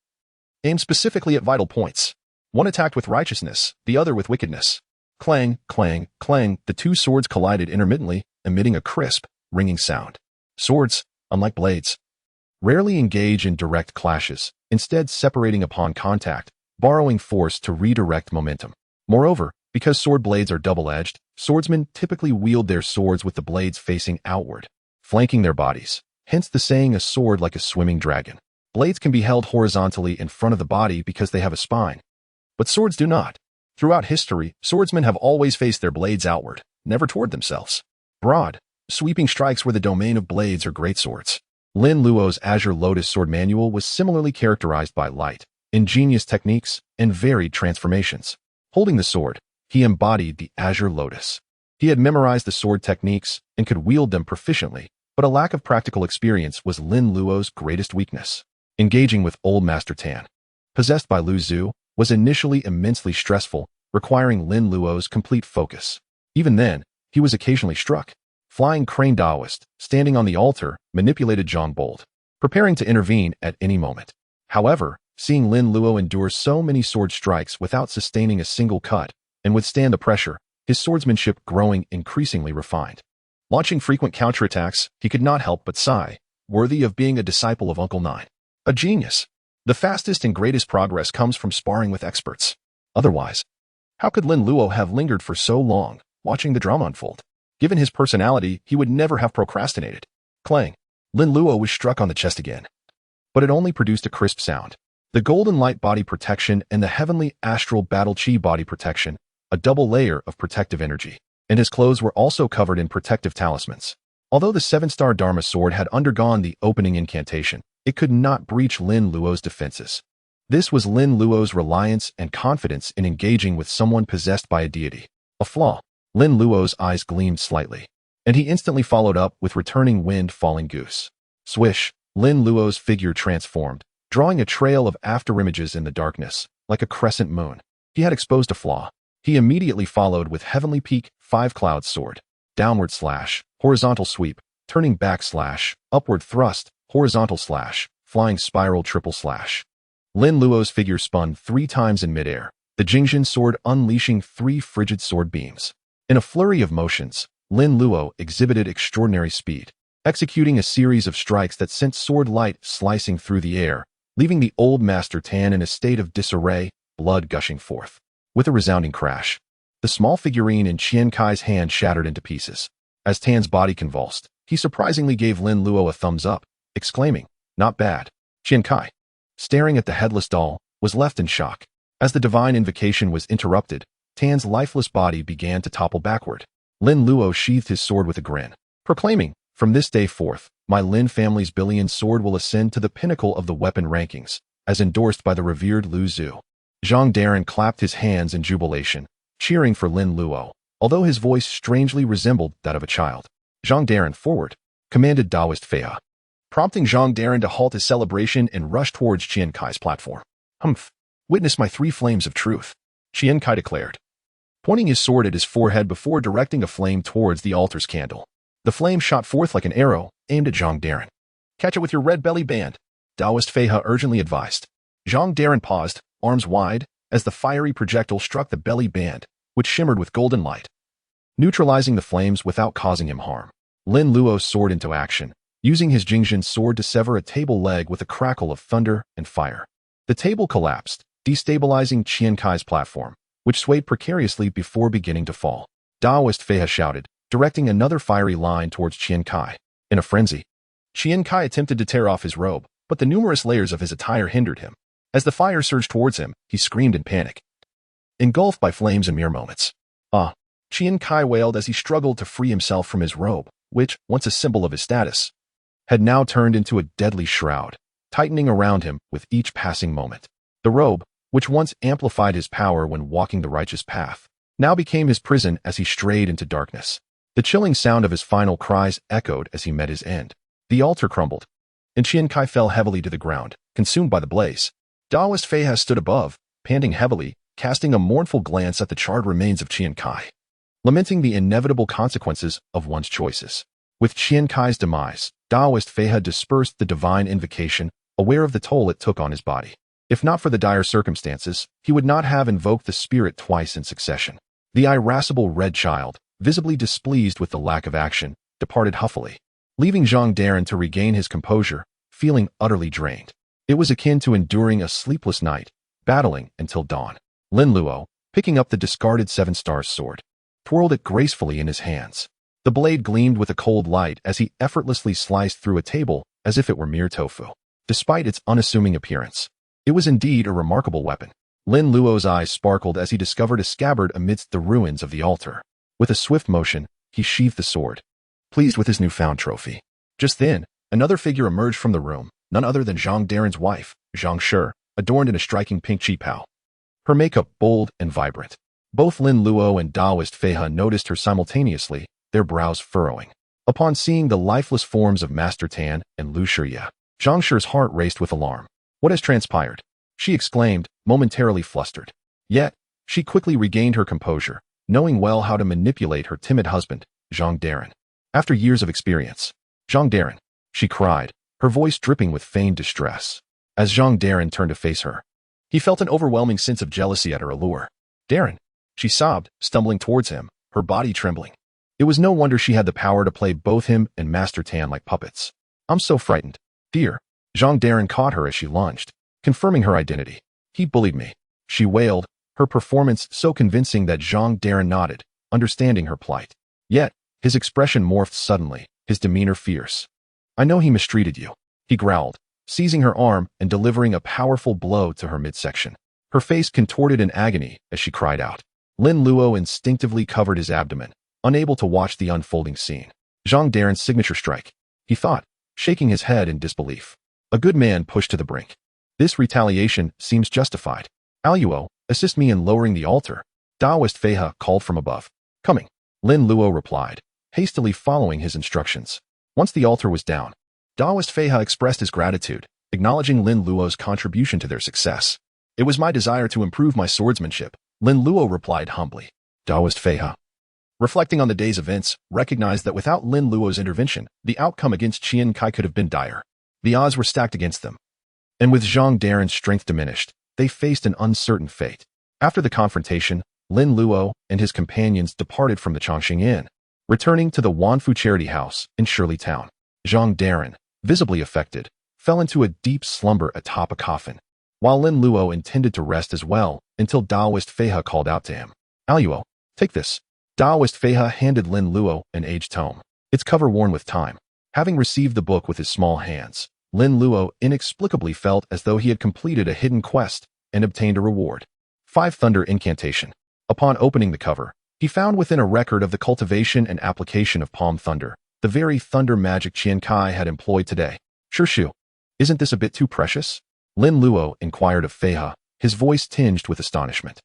Aimed specifically at vital points. One attacked with righteousness, the other with wickedness. Clang, clang, clang, the 2 swords collided intermittently, emitting a crisp, ringing sound. Swords, unlike blades, rarely engage in direct clashes, instead separating upon contact, borrowing force to redirect momentum. Moreover, because sword blades are double-edged, swordsmen typically wield their swords with the blades facing outward, flanking their bodies, hence the saying a sword like a swimming dragon. Blades can be held horizontally in front of the body because they have a spine, but swords do not. Throughout history, swordsmen have always faced their blades outward, never toward themselves. Broad, sweeping strikes were the domain of blades or greatswords. Lin Luo's Azure Lotus Sword Manual was similarly characterized by light, ingenious techniques, and varied transformations. Holding the sword, he embodied the Azure Lotus. He had memorized the sword techniques and could wield them proficiently, but a lack of practical experience was Lin Luo's greatest weakness. Engaging with old Master Tan, possessed by Lu Zhu, was initially immensely stressful, requiring Lin Luo's complete focus. Even then, he was occasionally struck. Flying Crane Taoist, standing on the altar, manipulated Zhang Bolt, preparing to intervene at any moment. However, seeing Lin Luo endure so many sword strikes without sustaining a single cut, and withstand the pressure, his swordsmanship growing increasingly refined. Launching frequent counterattacks, he could not help but sigh, worthy of being a disciple of Uncle Nine. A genius. The fastest and greatest progress comes from sparring with experts. Otherwise, how could Lin Luo have lingered for so long, watching the drama unfold? Given his personality, he would never have procrastinated. Clang. Lin Luo was struck on the chest again, but it only produced a crisp sound. The golden light body protection and the heavenly astral battle chi body protection, a double layer of protective energy, and his clothes were also covered in protective talismans. Although the 7-star Dharma sword had undergone the opening incantation, it could not breach Lin Luo's defenses. This was Lin Luo's reliance and confidence in engaging with someone possessed by a deity. A flaw. Lin Luo's eyes gleamed slightly, and he instantly followed up with returning wind falling goose. Swish, Lin Luo's figure transformed, drawing a trail of afterimages in the darkness, like a crescent moon. He had exposed a flaw. He immediately followed with Heavenly Peak 5 Cloud Sword, downward slash, horizontal sweep, turning back slash, upward thrust, horizontal slash, flying spiral triple slash. Lin Luo's figure spun 3 times in midair, the Jingxin sword unleashing 3 frigid sword beams. In a flurry of motions, Lin Luo exhibited extraordinary speed, executing a series of strikes that sent sword light slicing through the air, leaving the old Master Tan in a state of disarray, blood gushing forth. With a resounding crash, the small figurine in Qian He's hand shattered into pieces. As Tan's body convulsed, he surprisingly gave Lin Luo a thumbs up, exclaiming, "Not bad." Qian He, staring at the headless doll, was left in shock. As the divine invocation was interrupted, Tan's lifeless body began to topple backward. Lin Luo sheathed his sword with a grin, proclaiming, "From this day forth, my Lin family's billion sword will ascend to the pinnacle of the weapon rankings, as endorsed by the revered Lu Zhu." Zhang Darren clapped his hands in jubilation, cheering for Lin Luo, although his voice strangely resembled that of a child. "Zhang Darren, forward," commanded Taoist Feihe, prompting Zhang Darren to halt his celebration and rush towards Qian He's platform. "Humph, witness my 3 flames of truth," Qian He declared, pointing his sword at his forehead before directing a flame towards the altar's candle. The flame shot forth like an arrow, aimed at Zhang Darren. "Catch it with your red belly band," Taoist Feihe urgently advised. Zhang Darren paused, arms wide, as the fiery projectile struck the belly band, which shimmered with golden light, neutralizing the flames without causing him harm. Lin Luo soared into action, using his Jingxin sword to sever a table leg with a crackle of thunder and fire. The table collapsed, destabilizing Qian He's platform, which swayed precariously before beginning to fall. Taoist Feihe shouted, directing another fiery line towards Qian He. In a frenzy, Qian He attempted to tear off his robe, but the numerous layers of his attire hindered him. As the fire surged towards him, he screamed in panic, engulfed by flames in mere moments. "Ah!" Qian He wailed as he struggled to free himself from his robe, which, once a symbol of his status, had now turned into a deadly shroud, tightening around him with each passing moment. The robe, which once amplified his power when walking the righteous path, now became his prison as he strayed into darkness. The chilling sound of his final cries echoed as he met his end. The altar crumbled, and Qian He fell heavily to the ground, consumed by the blaze. Taoist Feihe stood above, panting heavily, casting a mournful glance at the charred remains of Qian He, lamenting the inevitable consequences of one's choices. With Qian He's demise, Taoist Feihe dispersed the divine invocation, aware of the toll it took on his body. If not for the dire circumstances, he would not have invoked the spirit twice in succession. The irascible red child, visibly displeased with the lack of action, departed huffily, leaving Zhang Darren to regain his composure, feeling utterly drained. It was akin to enduring a sleepless night, battling until dawn. Lin Luo, picking up the discarded 7 Stars sword, twirled it gracefully in his hands. The blade gleamed with a cold light as he effortlessly sliced through a table as if it were mere tofu. Despite its unassuming appearance, it was indeed a remarkable weapon. Lin Luo's eyes sparkled as he discovered a scabbard amidst the ruins of the altar. With a swift motion, he sheathed the sword, pleased with his newfound trophy. Just then, another figure emerged from the room, none other than Zhang Darren's wife, Zhang Shi, adorned in a striking pink qipao. Her makeup bold and vibrant. Both Lin Luo and Taoist Feihe noticed her simultaneously, their brows furrowing. Upon seeing the lifeless forms of Master Tan and Lu Shiye, Zhang Shi's heart raced with alarm. "What has transpired?" she exclaimed, momentarily flustered. Yet, she quickly regained her composure, knowing well how to manipulate her timid husband, Zhang Darren. After years of experience, "Zhang Darren," she cried, her voice dripping with feigned distress. As Zhang Darren turned to face her, he felt an overwhelming sense of jealousy at her allure. "Darren," she sobbed, stumbling towards him, her body trembling. It was no wonder she had the power to play both him and Master Tan like puppets. "I'm so frightened, dear." Zhang Darren caught her as she lunged, confirming her identity. "He bullied me," she wailed, her performance so convincing that Zhang Darren nodded, understanding her plight. Yet, his expression morphed suddenly, his demeanor fierce. "I know he mistreated you," he growled, seizing her arm and delivering a powerful blow to her midsection. Her face contorted in agony as she cried out. Lin Luo instinctively covered his abdomen, unable to watch the unfolding scene. Zhang Darren's signature strike, he thought, shaking his head in disbelief. A good man pushed to the brink. This retaliation seems justified. "Aluo, assist me in lowering the altar," Taoist Feihe called from above. "Coming," Lin Luo replied, hastily following his instructions. Once the altar was down, Taoist Feihe expressed his gratitude, acknowledging Lin Luo's contribution to their success. "It was my desire to improve my swordsmanship," Lin Luo replied humbly. Daoist Fei He, reflecting on the day's events, recognized that without Lin Luo's intervention, the outcome against Qian He could have been dire. The odds were stacked against them. And with Zhang Daren's strength diminished, they faced an uncertain fate. After the confrontation, Lin Luo and his companions departed from the Chongqing Inn, returning to the Wanfu Charity House in Shirley Town. Zhang Daren, visibly affected, fell into a deep slumber atop a coffin, while Lin Luo intended to rest as well until Daoist Fei He called out to him. Luo, take this. Daoist Fei He handed Lin Luo an aged tome, its cover worn with time. Having received the book with his small hands, Lin Luo inexplicably felt as though he had completed a hidden quest and obtained a reward. 5 Thunder Incantation. Upon opening the cover, he found within a record of the cultivation and application of palm thunder, the very thunder magic Qian He had employed today. Shu, isn't this a bit too precious? Lin Luo inquired of Fei He, his voice tinged with astonishment.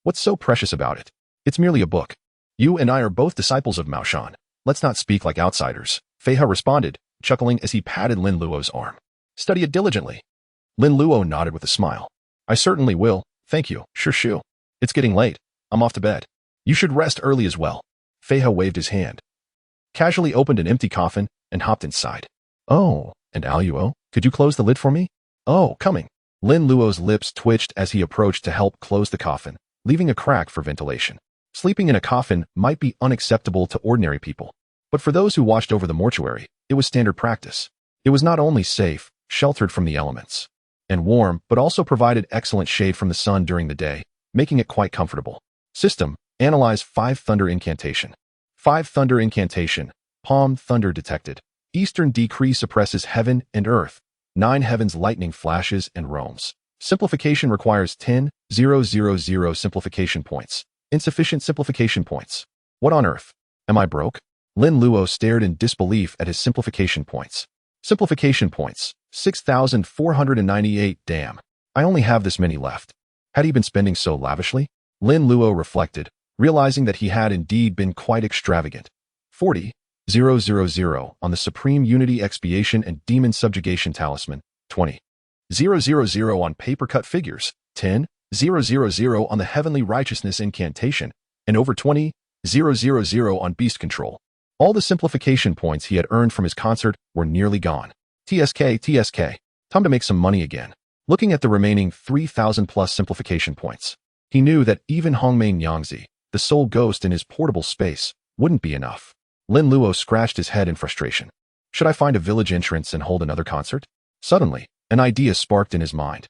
What's so precious about it? It's merely a book. You and I are both disciples of Mao Shan. Let's not speak like outsiders, Fei He responded, chuckling as he patted Lin Luo's arm. Study it diligently. Lin Luo nodded with a smile. I certainly will, thank you, Shu. It's getting late. I'm off to bed. You should rest early as well. Fei He waved his hand, casually opened an empty coffin, and hopped inside. Oh, and Luo, could you close the lid for me? Oh, coming. Lin Luo's lips twitched as he approached to help close the coffin, leaving a crack for ventilation. Sleeping in a coffin might be unacceptable to ordinary people, but for those who watched over the mortuary, it was standard practice. It was not only safe, sheltered from the elements, and warm, but also provided excellent shade from the sun during the day, making it quite comfortable. System, analyze 5 Thunder Incantation. 5 Thunder Incantation, Palm Thunder detected. Eastern decree suppresses heaven and earth. 9 heavens lightning flashes and roams. Simplification requires 10,000 simplification points. Insufficient simplification points. What on earth? Am I broke? Lin Luo stared in disbelief at his simplification points. Simplification points, 6,498. Damn. I only have this many left. Had he been spending so lavishly? Lin Luo reflected, realizing that he had indeed been quite extravagant. 40,000 on the Supreme Unity Expiation and Demon Subjugation Talisman. 20,000 on paper-cut figures. 10,000 on the Heavenly Righteousness Incantation, and over 20,000 on Beast Control. All the simplification points he had earned from his concert were nearly gone. TSK. Time to make some money again. Looking at the remaining 3,000 plus simplification points, he knew that even Hongmei Nyangzi, the sole ghost in his portable space, wouldn't be enough. Lin Luo scratched his head in frustration. Should I find a village entrance and hold another concert? Suddenly, an idea sparked in his mind,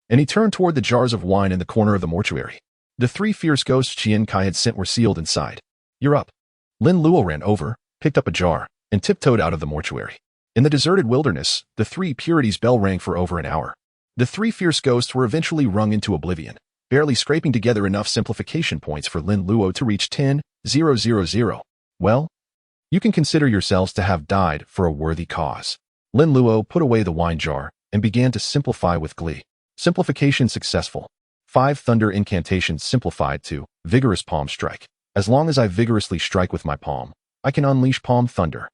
and he turned toward the jars of wine in the corner of the mortuary. The 3 fierce ghosts Qian He had sent were sealed inside. You're up. Lin Luo ran over, picked up a jar, and tiptoed out of the mortuary. In the deserted wilderness, the 3 purities bell rang for over an hour. The 3 fierce ghosts were eventually wrung into oblivion, barely scraping together enough simplification points for Lin Luo to reach 10,000. Well, you can consider yourselves to have died for a worthy cause. Lin Luo put away the wine jar and began to simplify with glee. Simplification successful. 5 Thunder Incantations simplified to Vigorous Palm Strike. As long as I vigorously strike with my palm, I can unleash palm thunder.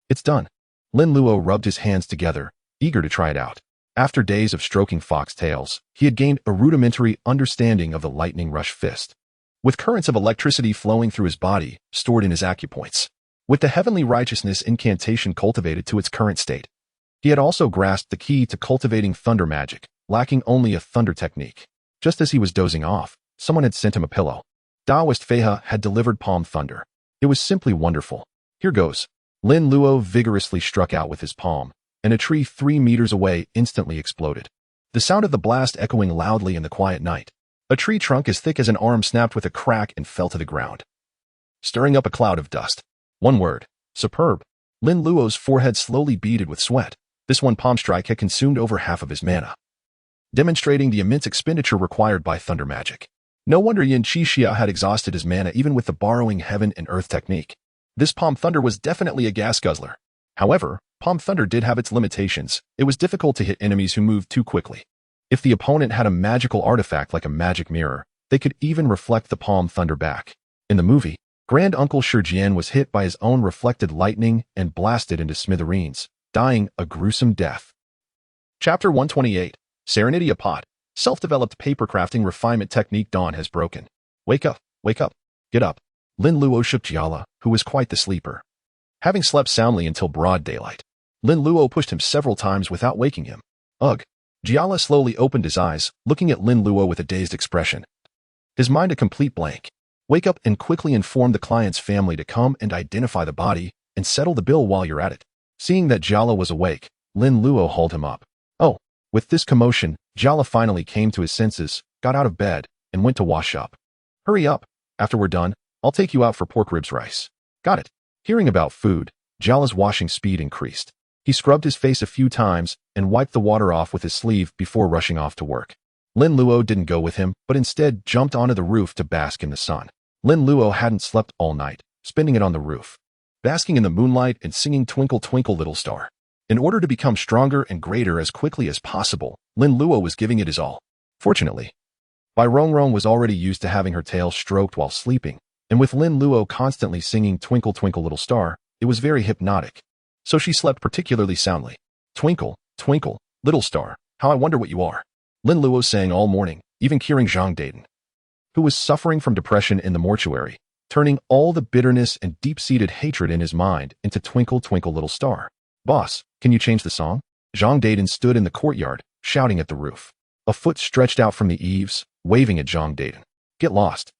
It's done. Lin Luo rubbed his hands together, eager to try it out. After days of stroking foxtails, he had gained a rudimentary understanding of the lightning rush fist, with currents of electricity flowing through his body, stored in his acupoints. With the Heavenly Righteousness Incantation cultivated to its current state, he had also grasped the key to cultivating thunder magic, lacking only a thunder technique. Just as he was dozing off, someone had sent him a pillow. Daoist Fei He had delivered palm thunder. It was simply wonderful. Here goes. Lin Luo vigorously struck out with his palm, and a tree 3 meters away instantly exploded. The sound of the blast echoing loudly in the quiet night. A tree trunk as thick as an arm snapped with a crack and fell to the ground, stirring up a cloud of dust. One word. Superb. Lin Luo's forehead slowly beaded with sweat. This one palm strike had consumed over half of his mana, demonstrating the immense expenditure required by thunder magic. No wonder Yin Qixia had exhausted his mana even with the borrowing heaven and earth technique. This palm thunder was definitely a gas guzzler. However, palm thunder did have its limitations. It was difficult to hit enemies who moved too quickly. If the opponent had a magical artifact like a magic mirror, they could even reflect the palm thunder back. In the movie, Grand Uncle Jiu was hit by his own reflected lightning and blasted into smithereens, dying a gruesome death. Chapter 128, Serenity Pot. Self-developed paper crafting refinement technique dawn has broken. Wake up, wake up, get up. Lin Luo shook Jiala, who was quite the sleeper. Having slept soundly until broad daylight, Lin Luo pushed him several times without waking him. Ugh. Jiala slowly opened his eyes, looking at Lin Luo with a dazed expression. His mind a complete blank. Wake up and quickly inform the client's family to come and identify the body and settle the bill while you're at it. Seeing that Jiala was awake, Lin Luo hauled him up. Oh. With this commotion, Jiala finally came to his senses, got out of bed, and went to wash up. Hurry up. After we're done, I'll take you out for pork ribs rice. Got it. Hearing about food, Jiala's washing speed increased. He scrubbed his face a few times and wiped the water off with his sleeve before rushing off to work. Lin Luo didn't go with him, but instead jumped onto the roof to bask in the sun. Lin Luo hadn't slept all night, spending it on the roof, basking in the moonlight and singing Twinkle Twinkle Little Star. In order to become stronger and greater as quickly as possible, Lin Luo was giving it his all. Fortunately, Bai Rongrong was already used to having her tail stroked while sleeping, and with Lin Luo constantly singing Twinkle Twinkle Little Star, it was very hypnotic. So she slept particularly soundly. Twinkle, twinkle, little star, how I wonder what you are. Lin Luo sang all morning, even curing Zhang Daiden, who was suffering from depression in the mortuary, turning all the bitterness and deep-seated hatred in his mind into Twinkle Twinkle Little Star. Boss, can you change the song? Zhang Daiden stood in the courtyard, shouting at the roof. A foot stretched out from the eaves, waving at Zhang Daiden. Get lost.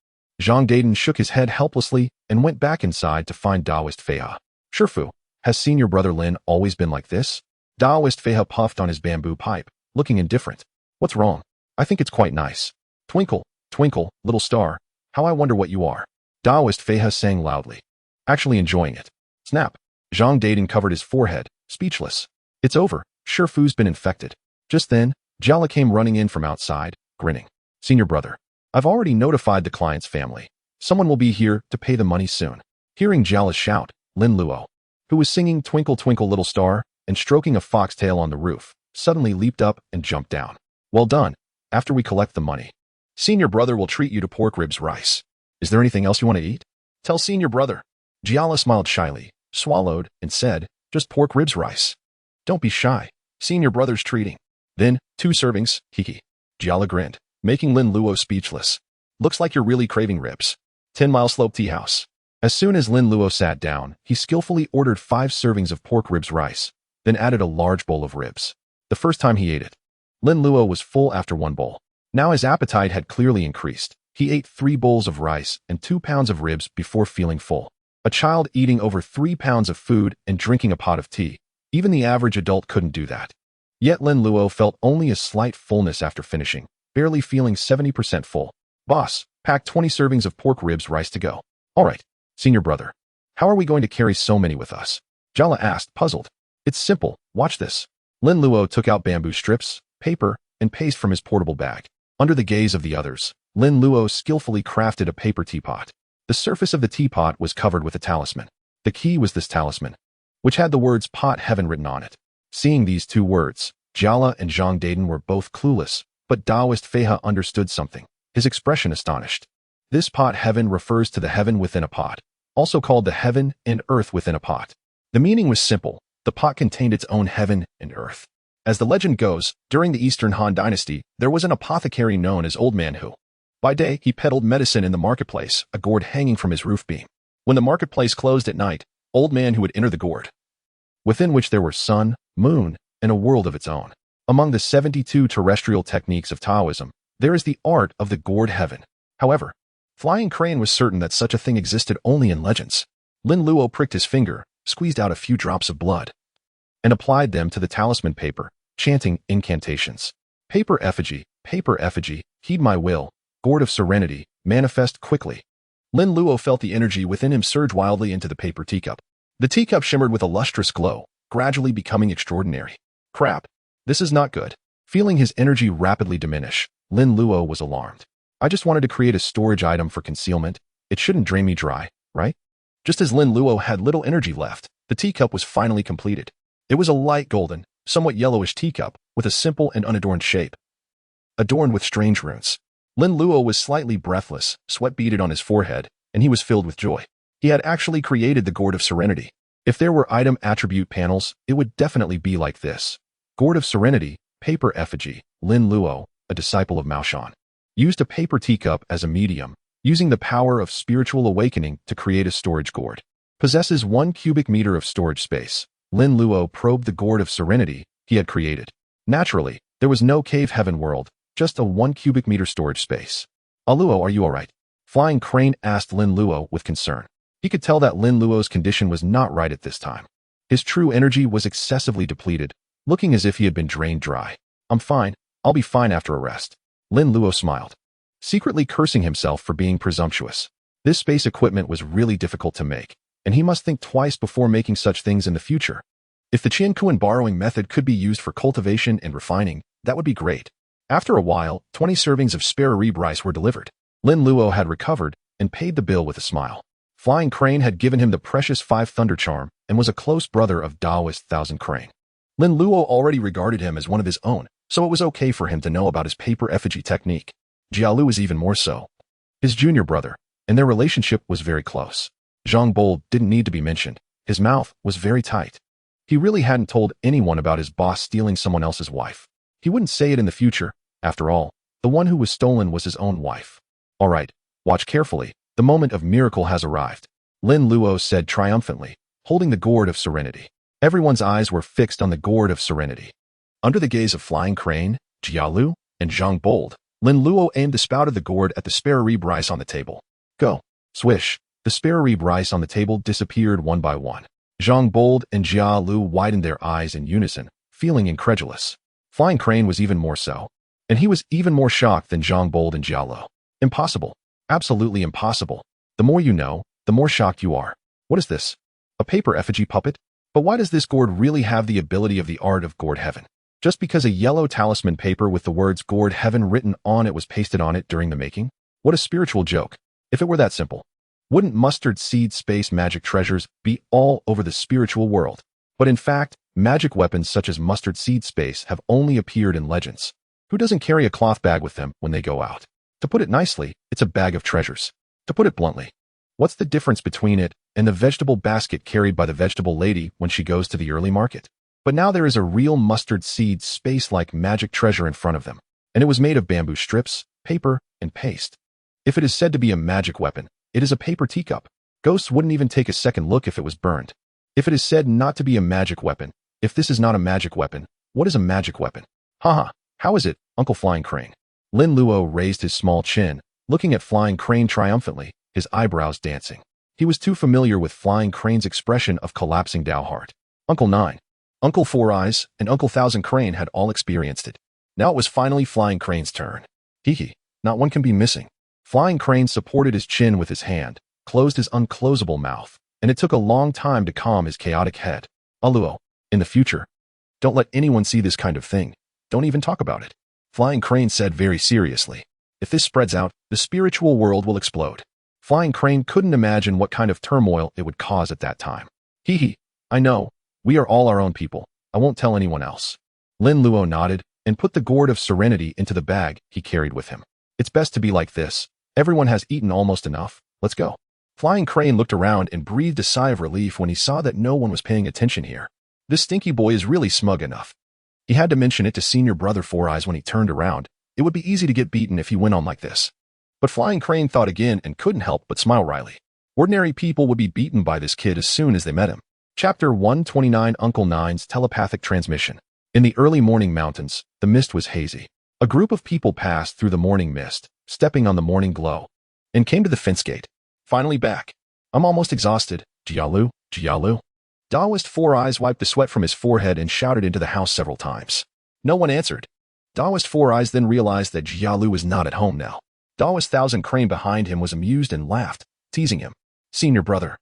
Zhang Daiden shook his head helplessly and went back inside to find Daoist Feiha. Shifu, has senior brother Lin always been like this? Daoist Feiha puffed on his bamboo pipe, looking indifferent. What's wrong? I think it's quite nice. Twinkle, twinkle, little star, how I wonder what you are. Daoist Feiha sang loudly, actually enjoying it. Snap. Zhang Daiden covered his forehead, speechless. It's over. Shifu's been infected. Just then, Jiala came running in from outside, grinning. Senior brother, I've already notified the client's family. Someone will be here to pay the money soon. Hearing Jiala's shout, Lin Luo, who was singing Twinkle Twinkle Little Star and stroking a foxtail on the roof, suddenly leaped up and jumped down. Well done. After we collect the money, senior brother will treat you to pork ribs rice. Is there anything else you want to eat? Tell senior brother. Jiala smiled shyly, swallowed, and said, just pork ribs rice. Don't be shy. Senior brother's treating. Then, 2 servings, hiki. Jiala grinned, making Lin Luo speechless. Looks like you're really craving ribs. 10 Mile Slope Tea House. As soon as Lin Luo sat down, he skillfully ordered 5 servings of pork ribs rice, then added a large bowl of ribs. The first time he ate it, Lin Luo was full after 1 bowl. Now his appetite had clearly increased. He ate 3 bowls of rice and 2 pounds of ribs before feeling full. A child eating over 3 pounds of food and drinking a pot of tea. Even the average adult couldn't do that. Yet Lin Luo felt only a slight fullness after finishing, barely feeling 70% full. Boss, pack 20 servings of pork ribs rice to go. All right, senior brother. How are we going to carry so many with us? Jiala asked, puzzled. It's simple, watch this. Lin Luo took out bamboo strips, paper, and paste from his portable bag. Under the gaze of the others, Lin Luo skillfully crafted a paper teapot. The surface of the teapot was covered with a talisman. The key was this talisman, which had the words Pot Heaven written on it. Seeing these 2 words, Jiala and Zhang Daiden were both clueless, but Daoist Feiha understood something, his expression astonished. This Pot Heaven refers to the heaven within a pot, also called the heaven and earth within a pot. The meaning was simple. The pot contained its own heaven and earth. As the legend goes, during the Eastern Han Dynasty, there was an apothecary known as Old Man Hu. By day, he peddled medicine in the marketplace, a gourd hanging from his roof beam. When the marketplace closed at night, Old Man Hu would enter the gourd, within which there were sun, moon, and a world of its own. Among the 72 terrestrial techniques of Taoism, there is the art of the gourd heaven. However, Flying Crane was certain that such a thing existed only in legends. Lin Luo pricked his finger, squeezed out a few drops of blood, and applied them to the talisman paper, chanting incantations. Paper effigy, heed my will, gourd of serenity, manifest quickly. Lin Luo felt the energy within him surge wildly into the paper teacup. The teacup shimmered with a lustrous glow, gradually becoming extraordinary. Crap. This is not good. Feeling his energy rapidly diminish, Lin Luo was alarmed. I just wanted to create a storage item for concealment. It shouldn't drain me dry, right? Just as Lin Luo had little energy left, the teacup was finally completed. It was a light golden, somewhat yellowish teacup with a simple and unadorned shape, adorned with strange runes. Lin Luo was slightly breathless, sweat beaded on his forehead, and he was filled with joy. He had actually created the Gourd of Serenity. If there were item attribute panels, it would definitely be like this. Gourd of Serenity, paper effigy, Lin Luo, a disciple of Maoshan, used a paper teacup as a medium, using the power of spiritual awakening to create a storage gourd. Possesses 1 cubic meter of storage space. Lin Luo probed the gourd of serenity he had created. Naturally, there was no cave heaven world, just a 1 cubic meter storage space. Luo, are you alright? Flying Crane asked Lin Luo with concern. He could tell that Lin Luo's condition was not right at this time. His true energy was excessively depleted, looking as if he had been drained dry. I'm fine. I'll be fine after a rest. Lin Luo smiled, secretly cursing himself for being presumptuous. This space equipment was really difficult to make, and he must think twice before making such things in the future. If the Qian borrowing method could be used for cultivation and refining, that would be great. After a while, 20 servings of spare rice were delivered. Lin Luo had recovered and paid the bill with a smile. Flying Crane had given him the precious 5 Thunder Charm and was a close brother of Taoist Thousand Crane. Lin Luo already regarded him as one of his own, so it was okay for him to know about his paper effigy technique. Jialu is even more so. His junior brother, and their relationship was very close. Zhang Bold didn't need to be mentioned. His mouth was very tight. He really hadn't told anyone about his boss stealing someone else's wife. He wouldn't say it in the future. After all, the one who was stolen was his own wife. All right, watch carefully. The moment of miracle has arrived. Lin Luo said triumphantly, holding the gourd of serenity. Everyone's eyes were fixed on the gourd of serenity. Under the gaze of Flying Crane, Jialu, and Zhang Bold, Lin Luo aimed the spout of the gourd at the spare rice on the table. Go. Swish. The spare rice on the table disappeared one by one. Zhang Bold and Jialu widened their eyes in unison, feeling incredulous. Flying Crane was even more so. And he was even more shocked than Zhang Bold and Jialu. Impossible. Absolutely impossible. The more you know, the more shocked you are. What is this? A paper effigy puppet? But why does this gourd really have the ability of the art of gourd heaven? Just because a yellow talisman paper with the words gourd heaven written on it was pasted on it during the making? What a spiritual joke. If it were that simple, wouldn't mustard seed space magic treasures be all over the spiritual world? But in fact, magic weapons such as mustard seed space have only appeared in legends. Who doesn't carry a cloth bag with them when they go out? To put it nicely, it's a bag of treasures. To put it bluntly, what's the difference between it and the vegetable basket carried by the vegetable lady when she goes to the early market? But now there is a real mustard seed space-like magic treasure in front of them, and it was made of bamboo strips, paper, and paste. If it is said to be a magic weapon, it is a paper teacup. Ghosts wouldn't even take a second look if it was burned. If it is said not to be a magic weapon, if this is not a magic weapon, what is a magic weapon? Haha, how is it, Uncle Flying Crane? Lin Luo raised his small chin, looking at Flying Crane triumphantly, his eyebrows dancing. He was too familiar with Flying Crane's expression of collapsing Dao heart. Uncle 9, Uncle Four Eyes, and Uncle Thousand Crane had all experienced it. Now it was finally Flying Crane's turn. Hee, not one can be missing. Flying Crane supported his chin with his hand, closed his unclosable mouth, and it took a long time to calm his chaotic head. Luo, in the future, don't let anyone see this kind of thing. Don't even talk about it. Flying Crane said very seriously. If this spreads out, the spiritual world will explode. Flying Crane couldn't imagine what kind of turmoil it would cause at that time. I know. We are all our own people. I won't tell anyone else. Lin Luo nodded and put the gourd of serenity into the bag he carried with him. It's best to be like this. Everyone has eaten almost enough. Let's go. Flying Crane looked around and breathed a sigh of relief when he saw that no one was paying attention here. This stinky boy is really smug enough. He had to mention it to senior brother Four Eyes when he turned around. It would be easy to get beaten if he went on like this. But Flying Crane thought again and couldn't help but smile wryly. Ordinary people would be beaten by this kid as soon as they met him. Chapter 129 Uncle Nine's Telepathic Transmission. In the early morning mountains, the mist was hazy. A group of people passed through the morning mist, stepping on the morning glow, and came to the fence gate. Finally back. I'm almost exhausted. Jialu. Taoist Four Eyes wiped the sweat from his forehead and shouted into the house several times. No one answered. Taoist Four Eyes then realized that Jialu was not at home now. Taoist Thousand Crane behind him was amused and laughed, teasing him. Senior brother.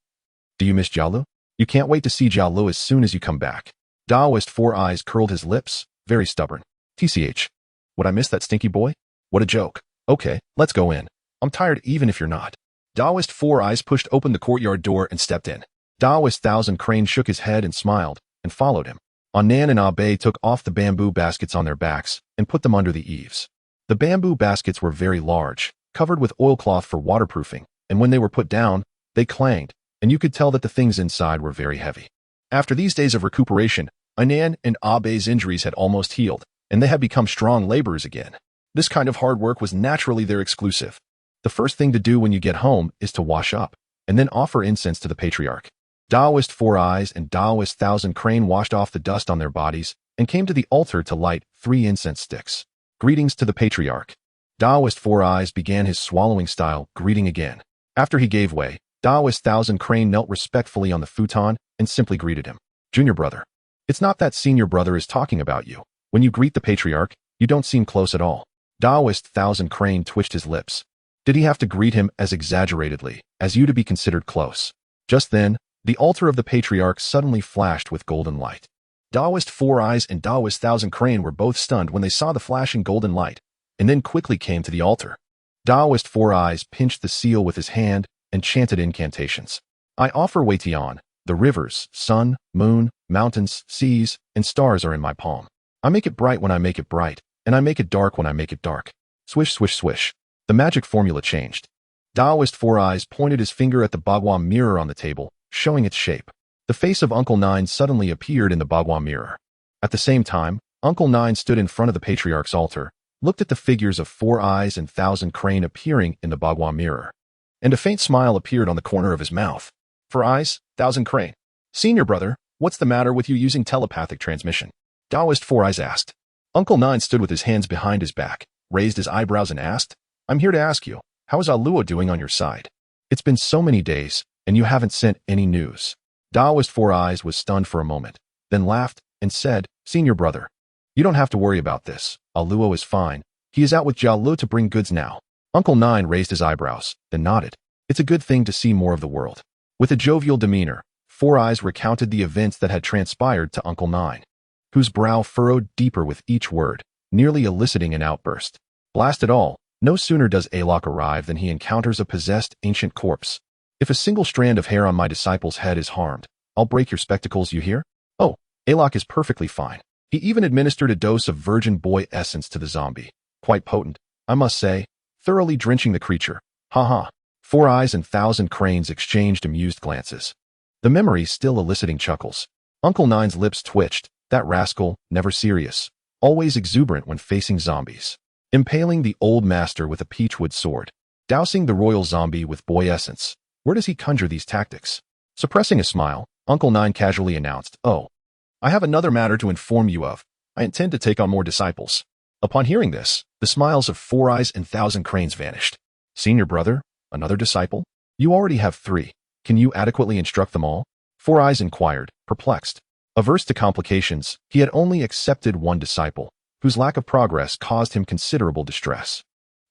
Do you miss Jialu? You can't wait to see Jialu as soon as you come back. Taoist Four Eyes curled his lips, very stubborn. TCH. Would I miss that stinky boy? What a joke. Okay, let's go in. I'm tired even if you're not. Taoist Four Eyes pushed open the courtyard door and stepped in. Taoist Thousand Crane shook his head and smiled, and followed him. Anan and Abe took off the bamboo baskets on their backs and put them under the eaves. The bamboo baskets were very large, covered with oilcloth for waterproofing, and when they were put down, they clanged, and you could tell that the things inside were very heavy. After these days of recuperation, Anan and Abe's injuries had almost healed, and they had become strong laborers again. This kind of hard work was naturally their exclusive. The first thing to do when you get home is to wash up, and then offer incense to the patriarch. Taoist Four Eyes and Taoist Thousand Crane washed off the dust on their bodies and came to the altar to light 3 incense sticks. Greetings to the patriarch. Taoist Four Eyes began his swallowing style greeting again. After he gave way, Taoist Thousand Crane knelt respectfully on the futon and simply greeted him. Junior brother. It's not that senior brother is talking about you. When you greet the patriarch, you don't seem close at all. Taoist Thousand Crane twitched his lips. Did he have to greet him as exaggeratedly as you to be considered close? Just then, the altar of the patriarch suddenly flashed with golden light. Taoist Four Eyes and Taoist Thousand Crane were both stunned when they saw the flashing golden light, and then quickly came to the altar. Taoist Four Eyes pinched the seal with his hand and chanted incantations. I offer Wei Tian. The rivers, sun, moon, mountains, seas, and stars are in my palm. I make it bright when I make it bright, and I make it dark when I make it dark. Swish, swish, swish. The magic formula changed. Taoist Four Eyes pointed his finger at the bagua mirror on the table, showing its shape. The face of Uncle Nine suddenly appeared in the bagua mirror. At the same time, Uncle Nine stood in front of the patriarch's altar, looked at the figures of Four Eyes and Thousand Crane appearing in the bagua mirror. And a faint smile appeared on the corner of his mouth. Four Eyes, Thousand Crane. Senior brother, what's the matter with you using telepathic transmission? Taoist Four Eyes asked. Uncle Nine stood with his hands behind his back, raised his eyebrows and asked, I'm here to ask you, how is Luo doing on your side? It's been so many days, and you haven't sent any news. Taoist Four Eyes was stunned for a moment, then laughed and said, Senior brother, you don't have to worry about this. Luo is fine. He is out with Jia Lu to bring goods now. Uncle Nine raised his eyebrows, then nodded. It's a good thing to see more of the world. With a jovial demeanor, Four Eyes recounted the events that had transpired to Uncle Nine, whose brow furrowed deeper with each word, nearly eliciting an outburst. Blast it all, no sooner does Alok arrive than he encounters a possessed ancient corpse. If a single strand of hair on my disciple's head is harmed, I'll break your spectacles, you hear? Oh, Alok is perfectly fine. He even administered a dose of virgin boy essence to the zombie. Quite potent, I must say, thoroughly drenching the creature. Ha ha. Four Eyes and Thousand Cranes exchanged amused glances, the memory still eliciting chuckles. Uncle Nine's lips twitched. That rascal, never serious, always exuberant when facing zombies. Impaling the old master with a peachwood sword. Dousing the royal zombie with boy essence. Where does he conjure these tactics? Suppressing a smile, Uncle Nine casually announced, Oh, I have another matter to inform you of. I intend to take on more disciples. Upon hearing this, the smiles of Four Eyes and Thousand Cranes vanished. Senior brother, another disciple? You already have 3. Can you adequately instruct them all? Four Eyes inquired, perplexed. Averse to complications, he had only accepted 1 disciple, whose lack of progress caused him considerable distress.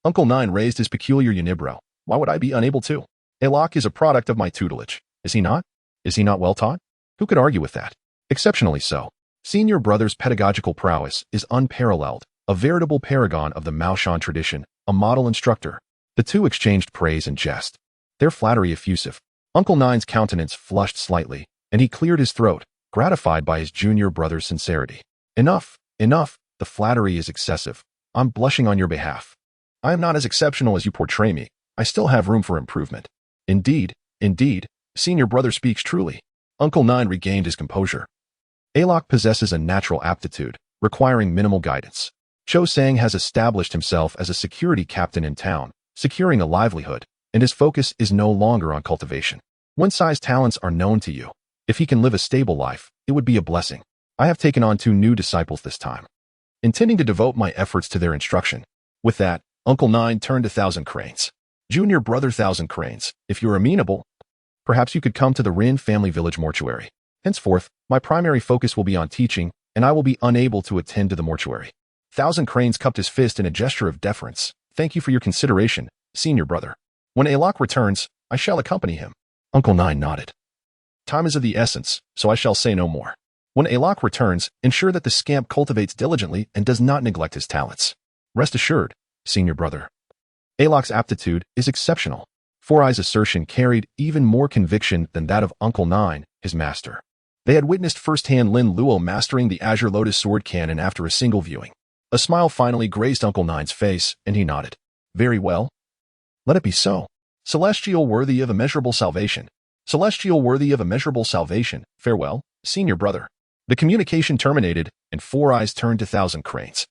Uncle Nine raised his peculiar unibrow. Why would I be unable to? Alok is a product of my tutelage. Is he not? Is he not well taught? Who could argue with that? Exceptionally so. Senior brother's pedagogical prowess is unparalleled, a veritable paragon of the Maoshan tradition, a model instructor. The two exchanged praise and jest, their flattery effusive. Uncle Nine's countenance flushed slightly, and he cleared his throat, gratified by his junior brother's sincerity. Enough, enough, the flattery is excessive. I'm blushing on your behalf. I am not as exceptional as you portray me. I still have room for improvement. Indeed, senior brother speaks truly. Uncle Nine regained his composure. Alok possesses a natural aptitude, requiring minimal guidance. Cho Sang has established himself as a security captain in town, securing a livelihood, and his focus is no longer on cultivation. One-size talents are known to you. If he can live a stable life, it would be a blessing. I have taken on 2 new disciples this time, intending to devote my efforts to their instruction. With that, Uncle Nine turned to Thousand Cranes. Junior brother Thousand Cranes, if you're amenable, perhaps you could come to the Rin family village mortuary. Henceforth, my primary focus will be on teaching, and I will be unable to attend to the mortuary. Thousand Cranes cupped his fist in a gesture of deference. Thank you for your consideration, senior brother. When Alok returns, I shall accompany him. Uncle Nine nodded. Time is of the essence, so I shall say no more. When Alok returns, ensure that the scamp cultivates diligently and does not neglect his talents. Rest assured, senior brother. Alok's aptitude is exceptional. Four Eyes' assertion carried even more conviction than that of Uncle Nine, his master. They had witnessed firsthand Lin Luo mastering the Azure Lotus sword cannon after a single viewing. A smile finally graced Uncle Nine's face, and he nodded. Very well. Let it be so. Celestial worthy of immeasurable salvation. Celestial worthy of immeasurable salvation. Farewell, senior brother. The communication terminated, and Four Eyes turned to Thousand Cranes.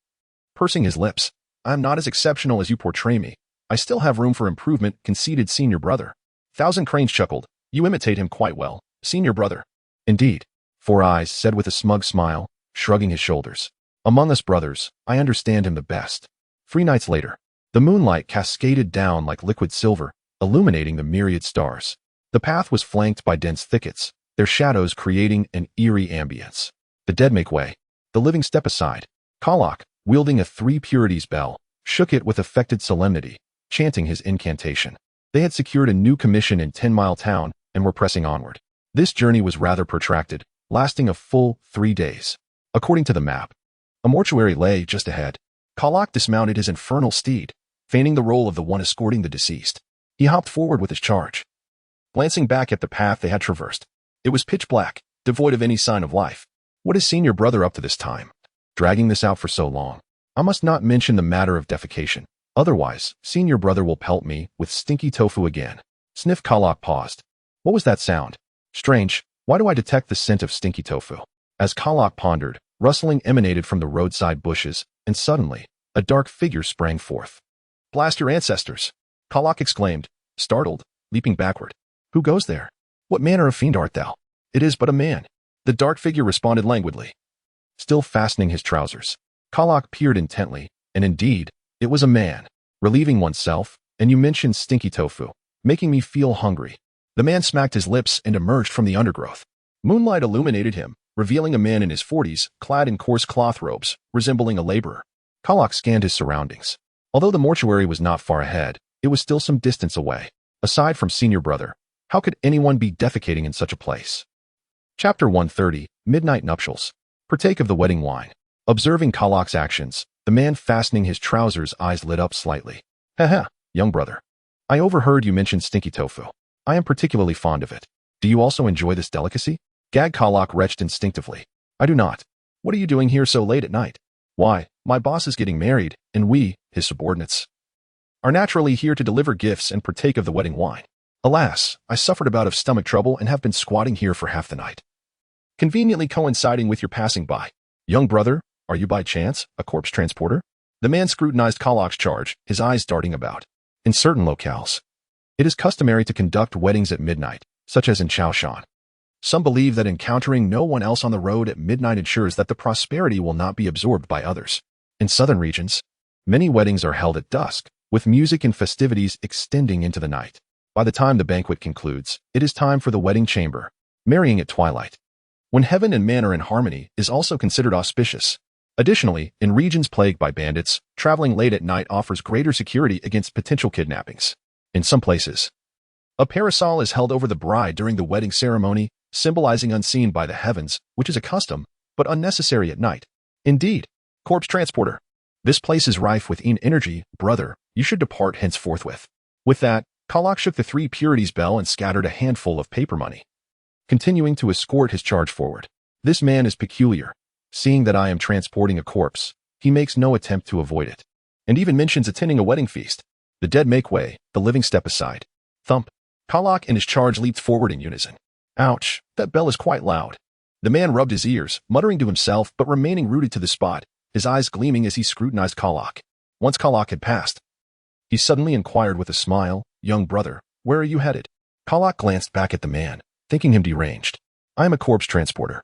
Pursing his lips, I am not as exceptional as you portray me. I still have room for improvement, conceded senior brother. Thousand Cranes chuckled. You imitate him quite well, senior brother. Indeed, Four Eyes said with a smug smile, shrugging his shoulders. Among us brothers, I understand him the best. 3 nights later, the moonlight cascaded down like liquid silver, illuminating the myriad stars. The path was flanked by dense thickets, their shadows creating an eerie ambience. The dead make way. The living step aside. Kalak, wielding a 3 purities bell, shook it with affected solemnity, chanting his incantation. They had secured a new commission in 10 Mile Town and were pressing onward. This journey was rather protracted, lasting a full 3 days. According to the map, a mortuary lay just ahead. Kalak dismounted his infernal steed, feigning the role of the one escorting the deceased. He hopped forward with his charge. Glancing back at the path they had traversed, it was pitch black, devoid of any sign of life. What is senior brother up to this time? Dragging this out for so long. I must not mention the matter of defecation. Otherwise, senior brother will pelt me with stinky tofu again. Sniff. Kalak paused. What was that sound? Strange, why do I detect the scent of stinky tofu? As Kalak pondered, rustling emanated from the roadside bushes, and suddenly, a dark figure sprang forth. Blast your ancestors! Kalak exclaimed, startled, leaping backward. Who goes there? What manner of fiend art thou? It is but a man. The dark figure responded languidly. Still fastening his trousers, Kalak peered intently, and indeed, it was a man. Relieving oneself, and you mentioned stinky tofu, making me feel hungry. The man smacked his lips and emerged from the undergrowth. Moonlight illuminated him, revealing a man in his 40s, clad in coarse cloth robes, resembling a laborer. Kalak scanned his surroundings. Although the mortuary was not far ahead, it was still some distance away. Aside from senior brother, how could anyone be defecating in such a place? Chapter 130, Midnight Nuptials. Partake of the wedding wine. Observing Kalak's actions, the man fastening his trousers' eyes lit up slightly. Haha, young brother. I overheard you mention stinky tofu. I am particularly fond of it. Do you also enjoy this delicacy? Gag. Kalak retched instinctively. I do not. What are you doing here so late at night? Why, my boss is getting married, and we, his subordinates, are naturally here to deliver gifts and partake of the wedding wine. Alas, I suffered a bout of stomach trouble and have been squatting here for half the night. Conveniently coinciding with your passing by. Young brother, are you by chance a corpse transporter? The man scrutinized Kalak's charge, his eyes darting about. In certain locales, it is customary to conduct weddings at midnight, such as in Chaoshan. Some believe that encountering no one else on the road at midnight ensures that the prosperity will not be absorbed by others. In southern regions, many weddings are held at dusk, with music and festivities extending into the night. By the time the banquet concludes, it is time for the wedding chamber, marrying at twilight. When heaven and man are in harmony is also considered auspicious. Additionally, in regions plagued by bandits, traveling late at night offers greater security against potential kidnappings. In some places, a parasol is held over the bride during the wedding ceremony, symbolizing unseen by the heavens, which is a custom, but unnecessary at night. Indeed, corpse transporter. This place is rife with energy, brother. You should depart hence forthwith. With that, Kalak shook the 3 purities bell and scattered a handful of paper money, continuing to escort his charge forward. This man is peculiar. Seeing that I am transporting a corpse, he makes no attempt to avoid it, and even mentions attending a wedding feast. The dead make way, the living step aside. Thump. Kalak and his charge leaped forward in unison. Ouch, that bell is quite loud. The man rubbed his ears, muttering to himself but remaining rooted to the spot, his eyes gleaming as he scrutinized Kalak. Once Kalak had passed, he suddenly inquired with a smile, Young brother, where are you headed? Kalak glanced back at the man, thinking him deranged. I am a corpse transporter.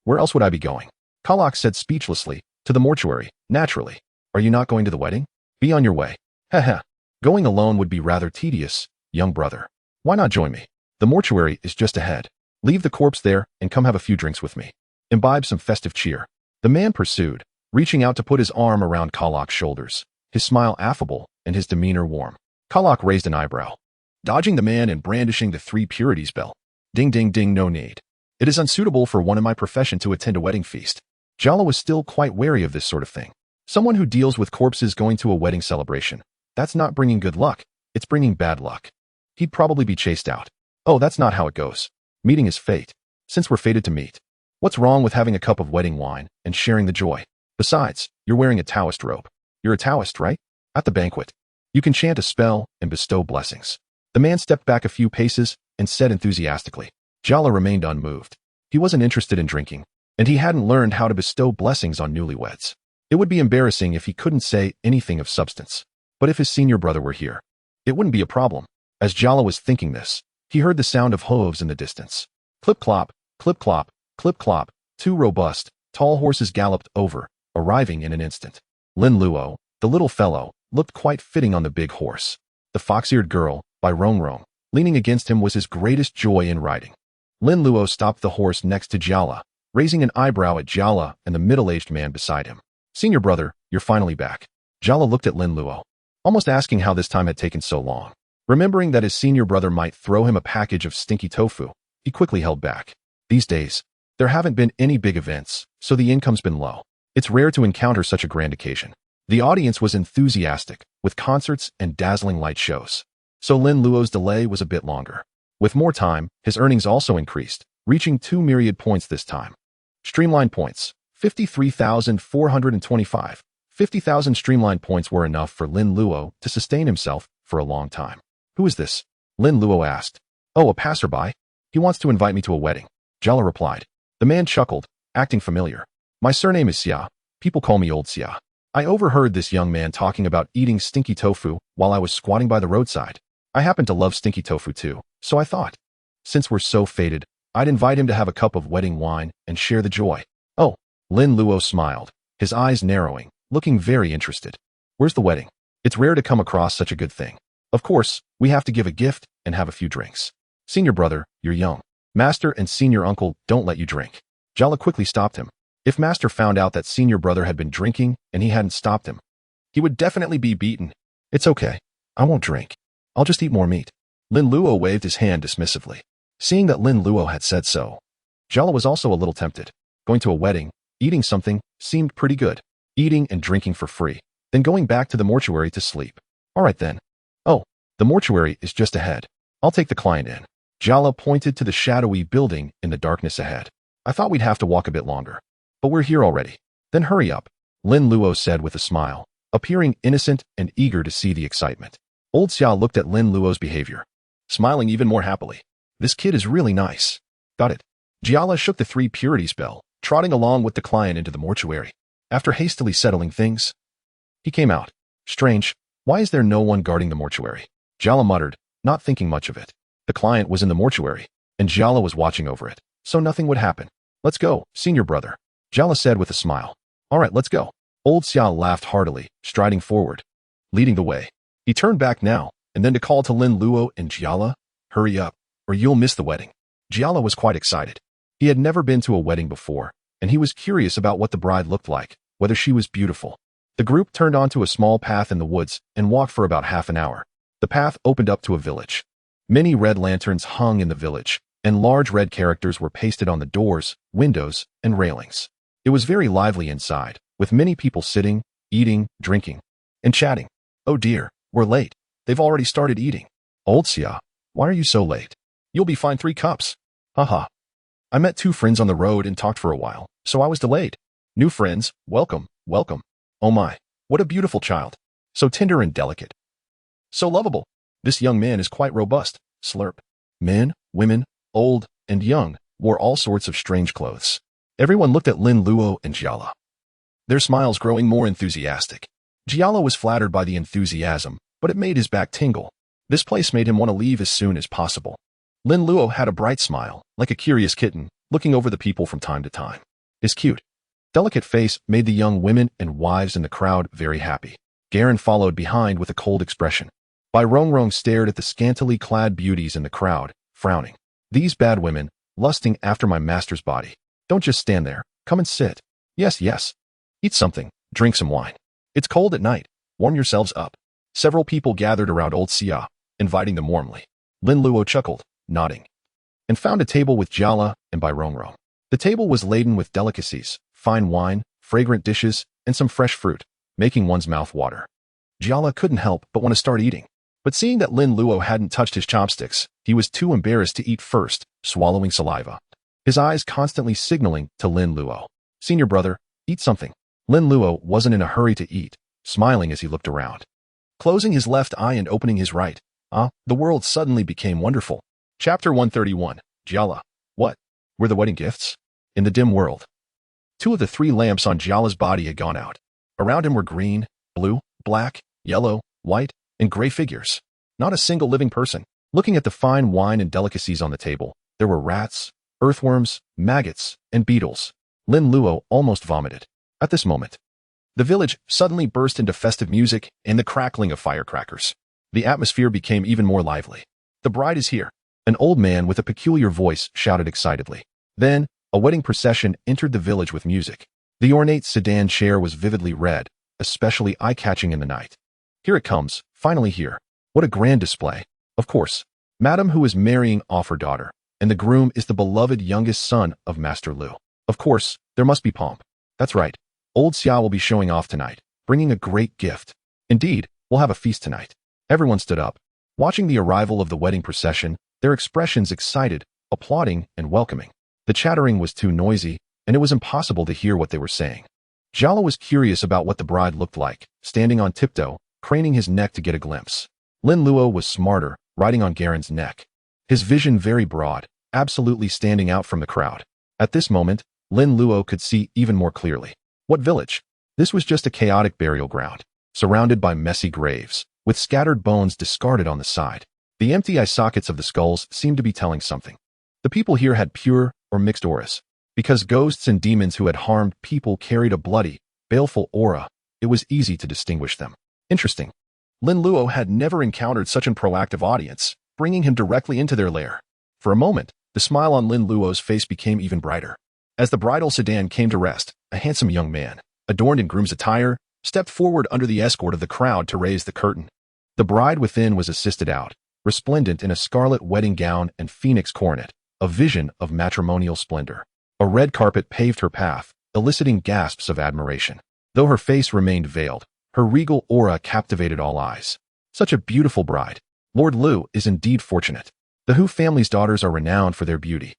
Where else would I be going? Kalak said speechlessly, to the mortuary, naturally. Are you not going to the wedding? Be on your way. Haha. Going alone would be rather tedious, young brother. Why not join me? The mortuary is just ahead. Leave the corpse there and come have a few drinks with me. Imbibe some festive cheer. The man pursued, reaching out to put his arm around Kalak's shoulders, his smile affable and his demeanor warm. Kalak raised an eyebrow, dodging the man and brandishing the 3 purities bell. Ding ding ding, no need. It is unsuitable for one in my profession to attend a wedding feast. Jala was still quite wary of this sort of thing. Someone who deals with corpses going to a wedding celebration. That's not bringing good luck, it's bringing bad luck. He'd probably be chased out. Oh, that's not how it goes. Meeting is fate. Since we're fated to meet, what's wrong with having a cup of wedding wine and sharing the joy? Besides, you're wearing a Taoist robe. You're a Taoist, right? At the banquet, you can chant a spell and bestow blessings. The man stepped back a few paces and said enthusiastically. Jala remained unmoved. He wasn't interested in drinking, and he hadn't learned how to bestow blessings on newlyweds. It would be embarrassing if he couldn't say anything of substance. But if his senior brother were here, it wouldn't be a problem. As Jiala was thinking this, he heard the sound of hooves in the distance. Clip-clop, clip-clop, clip-clop. Two robust, tall horses galloped over, arriving in an instant. Lin Luo, the little fellow, looked quite fitting on the big horse. The fox-eared girl, by Rongrong, leaning against him was his greatest joy in riding. Lin Luo stopped the horse next to Jiala, raising an eyebrow at Jiala and the middle-aged man beside him. Senior brother, you're finally back. Jiala looked at Lin Luo, almost asking how this time had taken so long. Remembering that his senior brother might throw him a package of stinky tofu, he quickly held back. These days, there haven't been any big events, so the income's been low. It's rare to encounter such a grand occasion. The audience was enthusiastic, with concerts and dazzling light shows. So Lin Luo's delay was a bit longer. With more time, his earnings also increased, reaching 2 myriad points this time. Streamline points, 53,425. 50,000 streamline points were enough for Lin Luo to sustain himself for a long time. Who is this? Lin Luo asked. Oh, a passerby. He wants to invite me to a wedding. Jiala replied. The man chuckled, acting familiar. My surname is Xia. People call me Old Xia. I overheard this young man talking about eating stinky tofu while I was squatting by the roadside. I happen to love stinky tofu too, so I thought, since we're so fated, I'd invite him to have a cup of wedding wine and share the joy. Oh, Lin Luo smiled, his eyes narrowing, looking very interested. Where's the wedding? It's rare to come across such a good thing. Of course, we have to give a gift and have a few drinks. Senior brother, you're young. Master and senior uncle don't let you drink. Jiala quickly stopped him. If Master found out that senior brother had been drinking and he hadn't stopped him, he would definitely be beaten. It's okay. I won't drink. I'll just eat more meat. Lin Luo waved his hand dismissively. Seeing that Lin Luo had said so, Jiala was also a little tempted. Going to a wedding, eating something, seemed pretty good. Eating and drinking for free, then going back to the mortuary to sleep. All right then. Oh, the mortuary is just ahead. I'll take the client in. Jiala pointed to the shadowy building in the darkness ahead. I thought we'd have to walk a bit longer. But we're here already. Then hurry up, Lin Luo said with a smile, appearing innocent and eager to see the excitement. Old Xia looked at Lin Luo's behavior, smiling even more happily. This kid is really nice. Got it. Jiala shook the 3 purity spell, trotting along with the client into the mortuary. After hastily settling things, he came out. Strange, why is there no one guarding the mortuary? Jiala muttered, not thinking much of it. The client was in the mortuary, and Jiala was watching over it, so nothing would happen. Let's go, senior brother, Jiala said with a smile. All right, let's go. Old Xia laughed heartily, striding forward, leading the way. He turned back now, and then to call to Lin Luo and Jiala, hurry up, or you'll miss the wedding. Jiala was quite excited. He had never been to a wedding before, and he was curious about what the bride looked like, whether she was beautiful. The group turned onto a small path in the woods and walked for about half an hour. The path opened up to a village. Many red lanterns hung in the village, and large red characters were pasted on the doors, windows, and railings. It was very lively inside, with many people sitting, eating, drinking, and chatting. Oh dear, we're late. They've already started eating. Old Xia, why are you so late? You'll be fine 3 cups. Haha. I met 2 friends on the road and talked for a while, so I was delayed. New friends, welcome, welcome. Oh my, what a beautiful child. So tender and delicate. So lovable. This young man is quite robust. Slurp. Men, women, old, and young, wore all sorts of strange clothes. Everyone looked at Lin Luo and Jiala, their smiles growing more enthusiastic. Jiala was flattered by the enthusiasm, but it made his back tingle. This place made him want to leave as soon as possible. Lin Luo had a bright smile, like a curious kitten, looking over the people from time to time. His cute, delicate face made the young women and wives in the crowd very happy. Garen followed behind with a cold expression. Bai Rongrong stared at the scantily clad beauties in the crowd, frowning. These bad women, lusting after my master's body. Don't just stand there. Come and sit. Yes, yes. Eat something. Drink some wine. It's cold at night. Warm yourselves up. Several people gathered around Old Xia, inviting them warmly. Lin Luo chuckled, nodding, and found a table with Jiala and Bai Rongrong. The table was laden with delicacies, fine wine, fragrant dishes, and some fresh fruit, making one's mouth water. Jiala couldn't help but want to start eating. But seeing that Lin Luo hadn't touched his chopsticks, he was too embarrassed to eat first, swallowing saliva. His eyes constantly signaling to Lin Luo. Senior brother, eat something. Lin Luo wasn't in a hurry to eat, smiling as he looked around. Closing his left eye and opening his right. The world suddenly became wonderful. Chapter 131, Jiala. What? Were the wedding gifts? In the dim world, 2 of the 3 lamps on Jiala's body had gone out. Around him were green, blue, black, yellow, white, and gray figures. Not a single living person. Looking at the fine wine and delicacies on the table, there were rats, earthworms, maggots, and beetles. Lin Luo almost vomited. At this moment, the village suddenly burst into festive music and the crackling of firecrackers. The atmosphere became even more lively. The bride is here. An old man with a peculiar voice shouted excitedly. Then, a wedding procession entered the village with music. The ornate sedan chair was vividly red, especially eye-catching in the night. Here it comes, finally here. What a grand display. Of course, Madam who is marrying off her daughter, and the groom is the beloved youngest son of Master Lu. Of course, there must be pomp. That's right. Old Xia will be showing off tonight, bringing a great gift. Indeed, we'll have a feast tonight. Everyone stood up. Watching the arrival of the wedding procession, their expressions excited, applauding, and welcoming. The chattering was too noisy, and it was impossible to hear what they were saying. Jiao was curious about what the bride looked like, standing on tiptoe, craning his neck to get a glimpse. Lin Luo was smarter, riding on Garen's neck. His vision very broad, absolutely standing out from the crowd. At this moment, Lin Luo could see even more clearly. What village? This was just a chaotic burial ground, surrounded by messy graves, with scattered bones discarded on the side. The empty eye sockets of the skulls seemed to be telling something. The people here had pure or mixed auras. Because ghosts and demons who had harmed people carried a bloody, baleful aura, it was easy to distinguish them. Interesting. Lin Luo had never encountered such an proactive audience, bringing him directly into their lair. For a moment, the smile on Lin Luo's face became even brighter. As the bridal sedan came to rest, a handsome young man, adorned in groom's attire, stepped forward under the escort of the crowd to raise the curtain. The bride within was assisted out, resplendent in a scarlet wedding gown and phoenix coronet, a vision of matrimonial splendor. A red carpet paved her path, eliciting gasps of admiration. Though her face remained veiled, her regal aura captivated all eyes. Such a beautiful bride. Lord Lu is indeed fortunate. The Hu family's daughters are renowned for their beauty.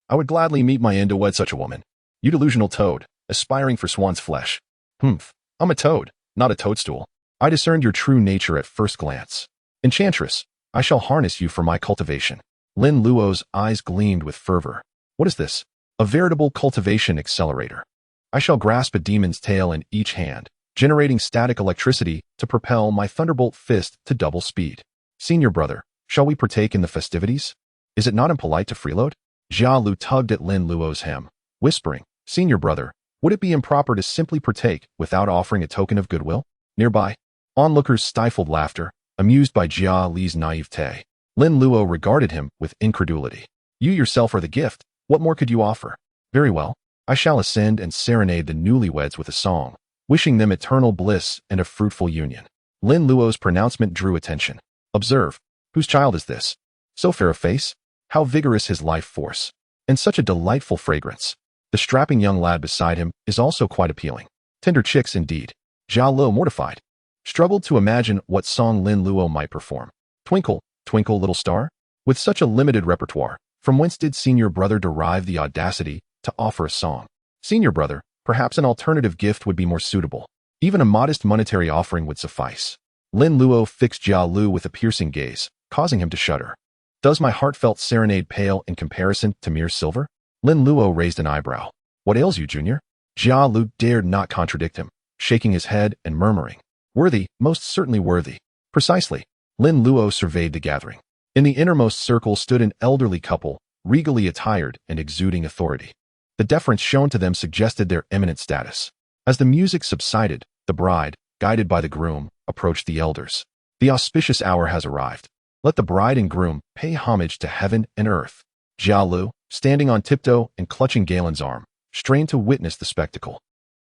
I would gladly meet my end to wed such a woman. You delusional toad, aspiring for swan's flesh. Humph, I'm a toad, not a toadstool. I discerned your true nature at first glance. Enchantress, I shall harness you for my cultivation. Lin Luo's eyes gleamed with fervor. What is this? A veritable cultivation accelerator. I shall grasp a demon's tail in each hand, generating static electricity to propel my thunderbolt fist to double speed. Senior brother, shall we partake in the festivities? Is it not impolite to freeload? Jia Lu tugged at Lin Luo's hem, whispering, Senior brother, would it be improper to simply partake without offering a token of goodwill? Nearby, onlookers stifled laughter, amused by Jia Li's naivete. Lin Luo regarded him with incredulity. You yourself are the gift. What more could you offer? Very well, I shall ascend and serenade the newlyweds with a song, wishing them eternal bliss and a fruitful union. Lin Luo's pronouncement drew attention. Observe, whose child is this? So fair a face, how vigorous his life force, and such a delightful fragrance. The strapping young lad beside him is also quite appealing. Tender chicks indeed. Jia Lu, mortified, struggled to imagine what song Lin Luo might perform. Twinkle, twinkle little star? With such a limited repertoire, from whence did senior brother derive the audacity to offer a song? Senior brother, perhaps an alternative gift would be more suitable. Even a modest monetary offering would suffice. Lin Luo fixed Jia Lu with a piercing gaze, causing him to shudder. Does my heartfelt serenade pale in comparison to mere silver? Lin Luo raised an eyebrow. What ails you, Junior? Jia Lu dared not contradict him, shaking his head and murmuring. Worthy, most certainly worthy. Precisely. Lin Luo surveyed the gathering. In the innermost circle stood an elderly couple, regally attired and exuding authority. The deference shown to them suggested their eminent status. As the music subsided, the bride, guided by the groom, approached the elders. The auspicious hour has arrived. Let the bride and groom pay homage to heaven and earth. Jia Lu, standing on tiptoe and clutching Galen's arm, strained to witness the spectacle.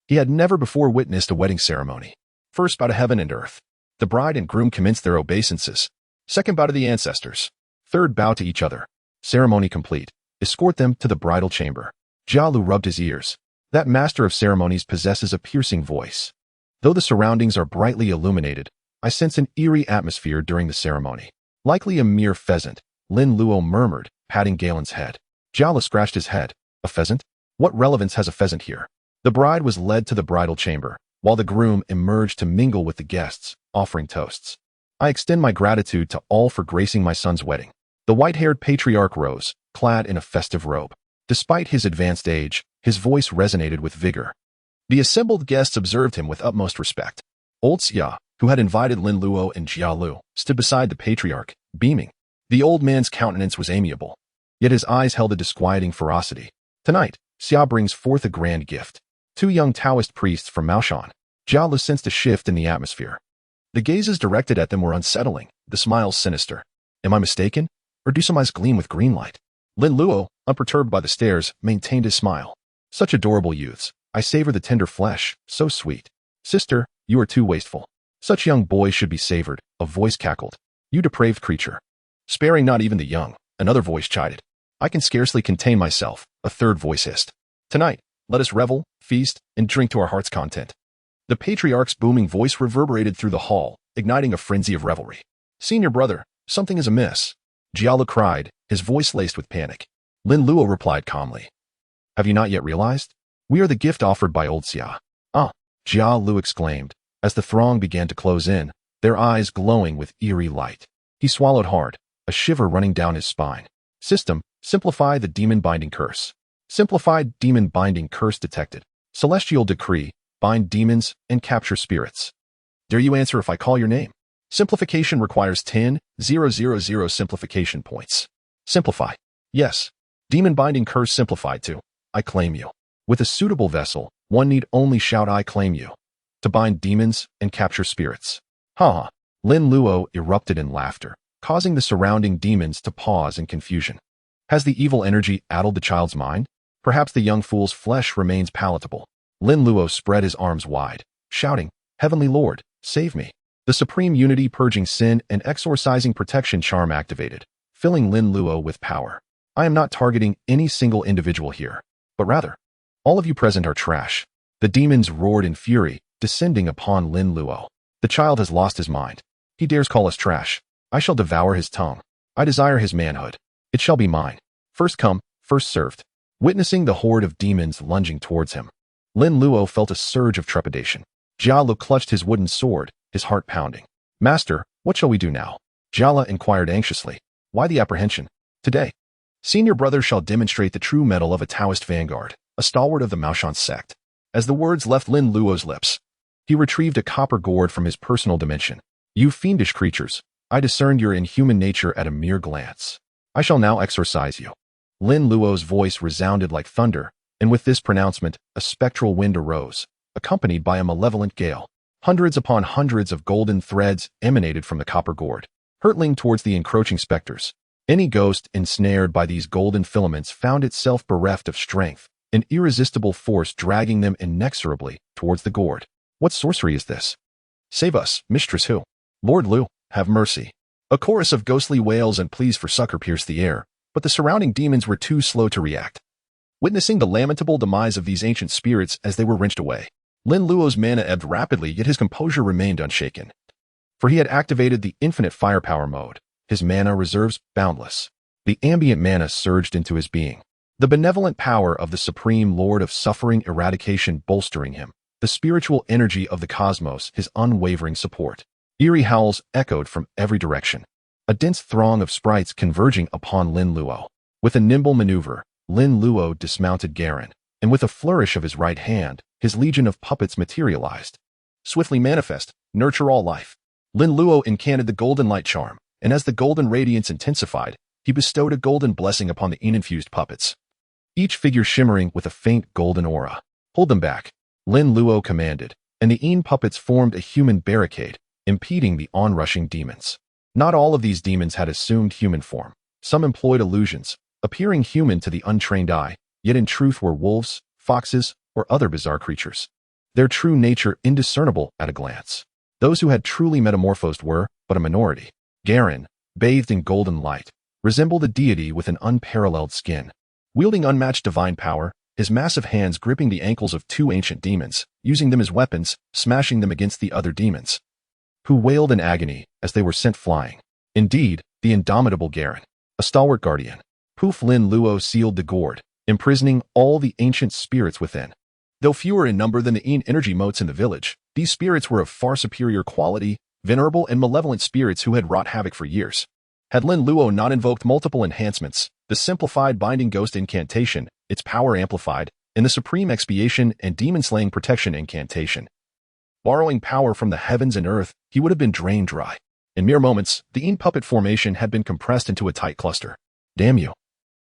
He had never before witnessed a wedding ceremony. First bow to heaven and earth. The bride and groom commenced their obeisances. Second bow to the ancestors. Third bow to each other. Ceremony complete. Escort them to the bridal chamber. Jia Lu rubbed his ears. That master of ceremonies possesses a piercing voice. Though the surroundings are brightly illuminated, I sense an eerie atmosphere during the ceremony. Likely a mere pheasant, Lin Luo murmured, patting Galen's head. Jia Lu scratched his head. A pheasant? What relevance has a pheasant here? The bride was led to the bridal chamber, while the groom emerged to mingle with the guests, offering toasts. I extend my gratitude to all for gracing my son's wedding. The white-haired patriarch rose, clad in a festive robe. Despite his advanced age, his voice resonated with vigor. The assembled guests observed him with utmost respect. Old Xia, who had invited Lin Luo and Jia Lu, stood beside the patriarch, beaming. The old man's countenance was amiable, yet his eyes held a disquieting ferocity. Tonight, Xia brings forth a grand gift. 2 young Taoist priests from Maoshan. Jia Lu sensed a shift in the atmosphere. The gazes directed at them were unsettling, the smiles sinister. Am I mistaken? Or do some eyes gleam with green light? Lin Luo, unperturbed by the stares, maintained his smile. Such adorable youths. I savor the tender flesh, so sweet. Sister, you are too wasteful. Such young boys should be savored, a voice cackled. You depraved creature. Sparing not even the young, another voice chided. I can scarcely contain myself, a third voice hissed. Tonight, let us revel, feast, and drink to our heart's content. The patriarch's booming voice reverberated through the hall, igniting a frenzy of revelry. Senior brother, something is amiss. Jia Lu cried, his voice laced with panic. Lin Luo replied calmly. Have you not yet realized? We are the gift offered by old Xia. Ah, Jia Lu exclaimed, as the throng began to close in, their eyes glowing with eerie light. He swallowed hard, a shiver running down his spine. System, simplify the demon-binding curse. Simplified demon-binding curse detected. Celestial decree, bind demons and capture spirits. Dare you answer if I call your name? Simplification requires 10,000 simplification points. Simplify. Yes. Demon-binding curse simplified to. I claim you. With a suitable vessel, one need only shout I claim you. To bind demons and capture spirits. Ha ha. Lin Luo erupted in laughter, causing the surrounding demons to pause in confusion. Has the evil energy addled the child's mind? Perhaps the young fool's flesh remains palatable. Lin Luo spread his arms wide, shouting, Heavenly Lord, save me. The supreme unity purging sin and exorcising protection charm activated, filling Lin Luo with power. I am not targeting any single individual here, but rather, all of you present are trash. The demons roared in fury, descending upon Lin Luo. The child has lost his mind. He dares call us trash. I shall devour his tongue. I desire his manhood. It shall be mine. First come, first served. Witnessing the horde of demons lunging towards him, Lin Luo felt a surge of trepidation. Jia Lu clutched his wooden sword, his heart pounding. Master, what shall we do now? Jia Lu inquired anxiously. Why the apprehension? Today, senior brother shall demonstrate the true mettle of a Taoist vanguard, a stalwart of the Maoshan sect. As the words left Lin Luo's lips, he retrieved a copper gourd from his personal dimension. You fiendish creatures, I discerned your inhuman nature at a mere glance. I shall now exorcise you. Lin Luo's voice resounded like thunder, and with this pronouncement, a spectral wind arose, accompanied by a malevolent gale. Hundreds upon hundreds of golden threads emanated from the copper gourd, hurtling towards the encroaching specters. Any ghost ensnared by these golden filaments found itself bereft of strength, an irresistible force dragging them inexorably towards the gourd. What sorcery is this? Save us, Mistress Hu. Lord Lu, have mercy. A chorus of ghostly wails and pleas for succor pierced the air, but the surrounding demons were too slow to react. Witnessing the lamentable demise of these ancient spirits as they were wrenched away, Lin Luo's mana ebbed rapidly, yet his composure remained unshaken. For he had activated the infinite firepower mode, his mana reserves boundless. The ambient mana surged into his being, the benevolent power of the Supreme Lord of Suffering eradication bolstering him, the spiritual energy of the cosmos his unwavering support. Eerie howls echoed from every direction, a dense throng of sprites converging upon Lin Luo. With a nimble maneuver, Lin Luo dismounted Garen, and with a flourish of his right hand, his legion of puppets materialized. Swiftly manifest, nurture all life. Lin Luo incanted the golden light charm, and as the golden radiance intensified, he bestowed a golden blessing upon the infused puppets, each figure shimmering with a faint golden aura. Hold them back, Lin Luo commanded, and the puppets formed a human barricade, impeding the onrushing demons. Not all of these demons had assumed human form. Some employed illusions, appearing human to the untrained eye, yet in truth were wolves, foxes, or other bizarre creatures. Their true nature indiscernible at a glance. Those who had truly metamorphosed were but a minority. Garen, bathed in golden light, resembled a deity with an unparalleled skin. Wielding unmatched divine power, his massive hands gripping the ankles of 2 ancient demons, using them as weapons, smashing them against the other demons, who wailed in agony as they were sent flying. Indeed, the indomitable Garen, a stalwart guardian. Poof! Lin Luo sealed the gourd, imprisoning all the ancient spirits within. Though fewer in number than the energy motes in the village, these spirits were of far superior quality, venerable and malevolent spirits who had wrought havoc for years. Had Lin Luo not invoked multiple enhancements, the simplified binding ghost incantation, its power amplified, in the supreme expiation and demon-slaying protection incantation. Borrowing power from the heavens and earth, he would have been drained dry. In mere moments, the Qian puppet formation had been compressed into a tight cluster. Damn you.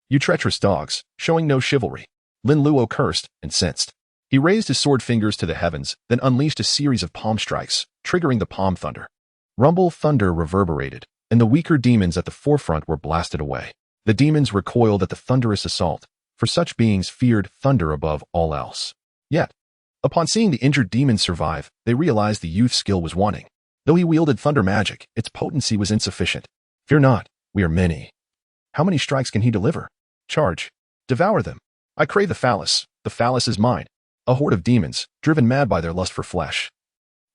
You treacherous dogs, showing no chivalry. Lin Luo cursed and sensed. He raised his sword fingers to the heavens, then unleashed a series of palm strikes, triggering the palm thunder. Rumble thunder reverberated, and the weaker demons at the forefront were blasted away. The demons recoiled at the thunderous assault, for such beings feared thunder above all else. Yet, upon seeing the injured demons survive, they realized the youth's skill was wanting. Though he wielded thunder magic, its potency was insufficient. Fear not, we are many. How many strikes can he deliver? Charge. Devour them. I crave the phallus is mine. A horde of demons, driven mad by their lust for flesh,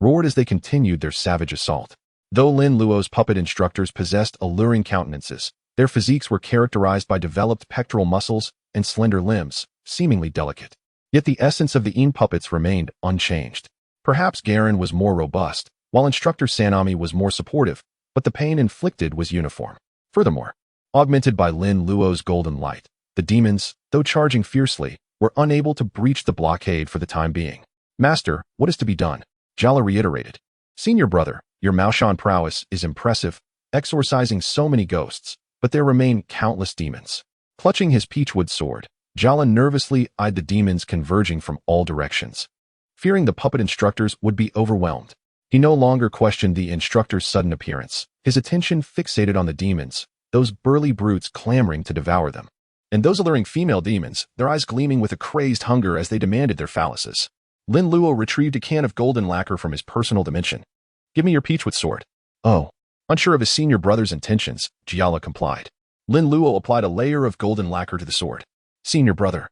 roared as they continued their savage assault. Though Lin Luo's puppet instructors possessed alluring countenances, their physiques were characterized by developed pectoral muscles and slender limbs, seemingly delicate. Yet the essence of the Qian puppets remained unchanged. Perhaps Garen was more robust, while instructor Sanami was more supportive, but the pain inflicted was uniform. Furthermore, augmented by Lin Luo's golden light, the demons, though charging fiercely, were unable to breach the blockade for the time being. Master, what is to be done? Jala reiterated. Senior brother, your Maoshan prowess is impressive, exorcising so many ghosts, but there remain countless demons. Clutching his peachwood sword, Jala nervously eyed the demons converging from all directions. Fearing the puppet instructors would be overwhelmed, he no longer questioned the instructor's sudden appearance, his attention fixated on the demons, those burly brutes clamoring to devour them. And those alluring female demons, their eyes gleaming with a crazed hunger as they demanded their phalluses. Lin Luo retrieved a can of golden lacquer from his personal dimension. Give me your peachwood sword. Oh. Unsure of his senior brother's intentions, Jiala complied. Lin Luo applied a layer of golden lacquer to the sword. Senior brother.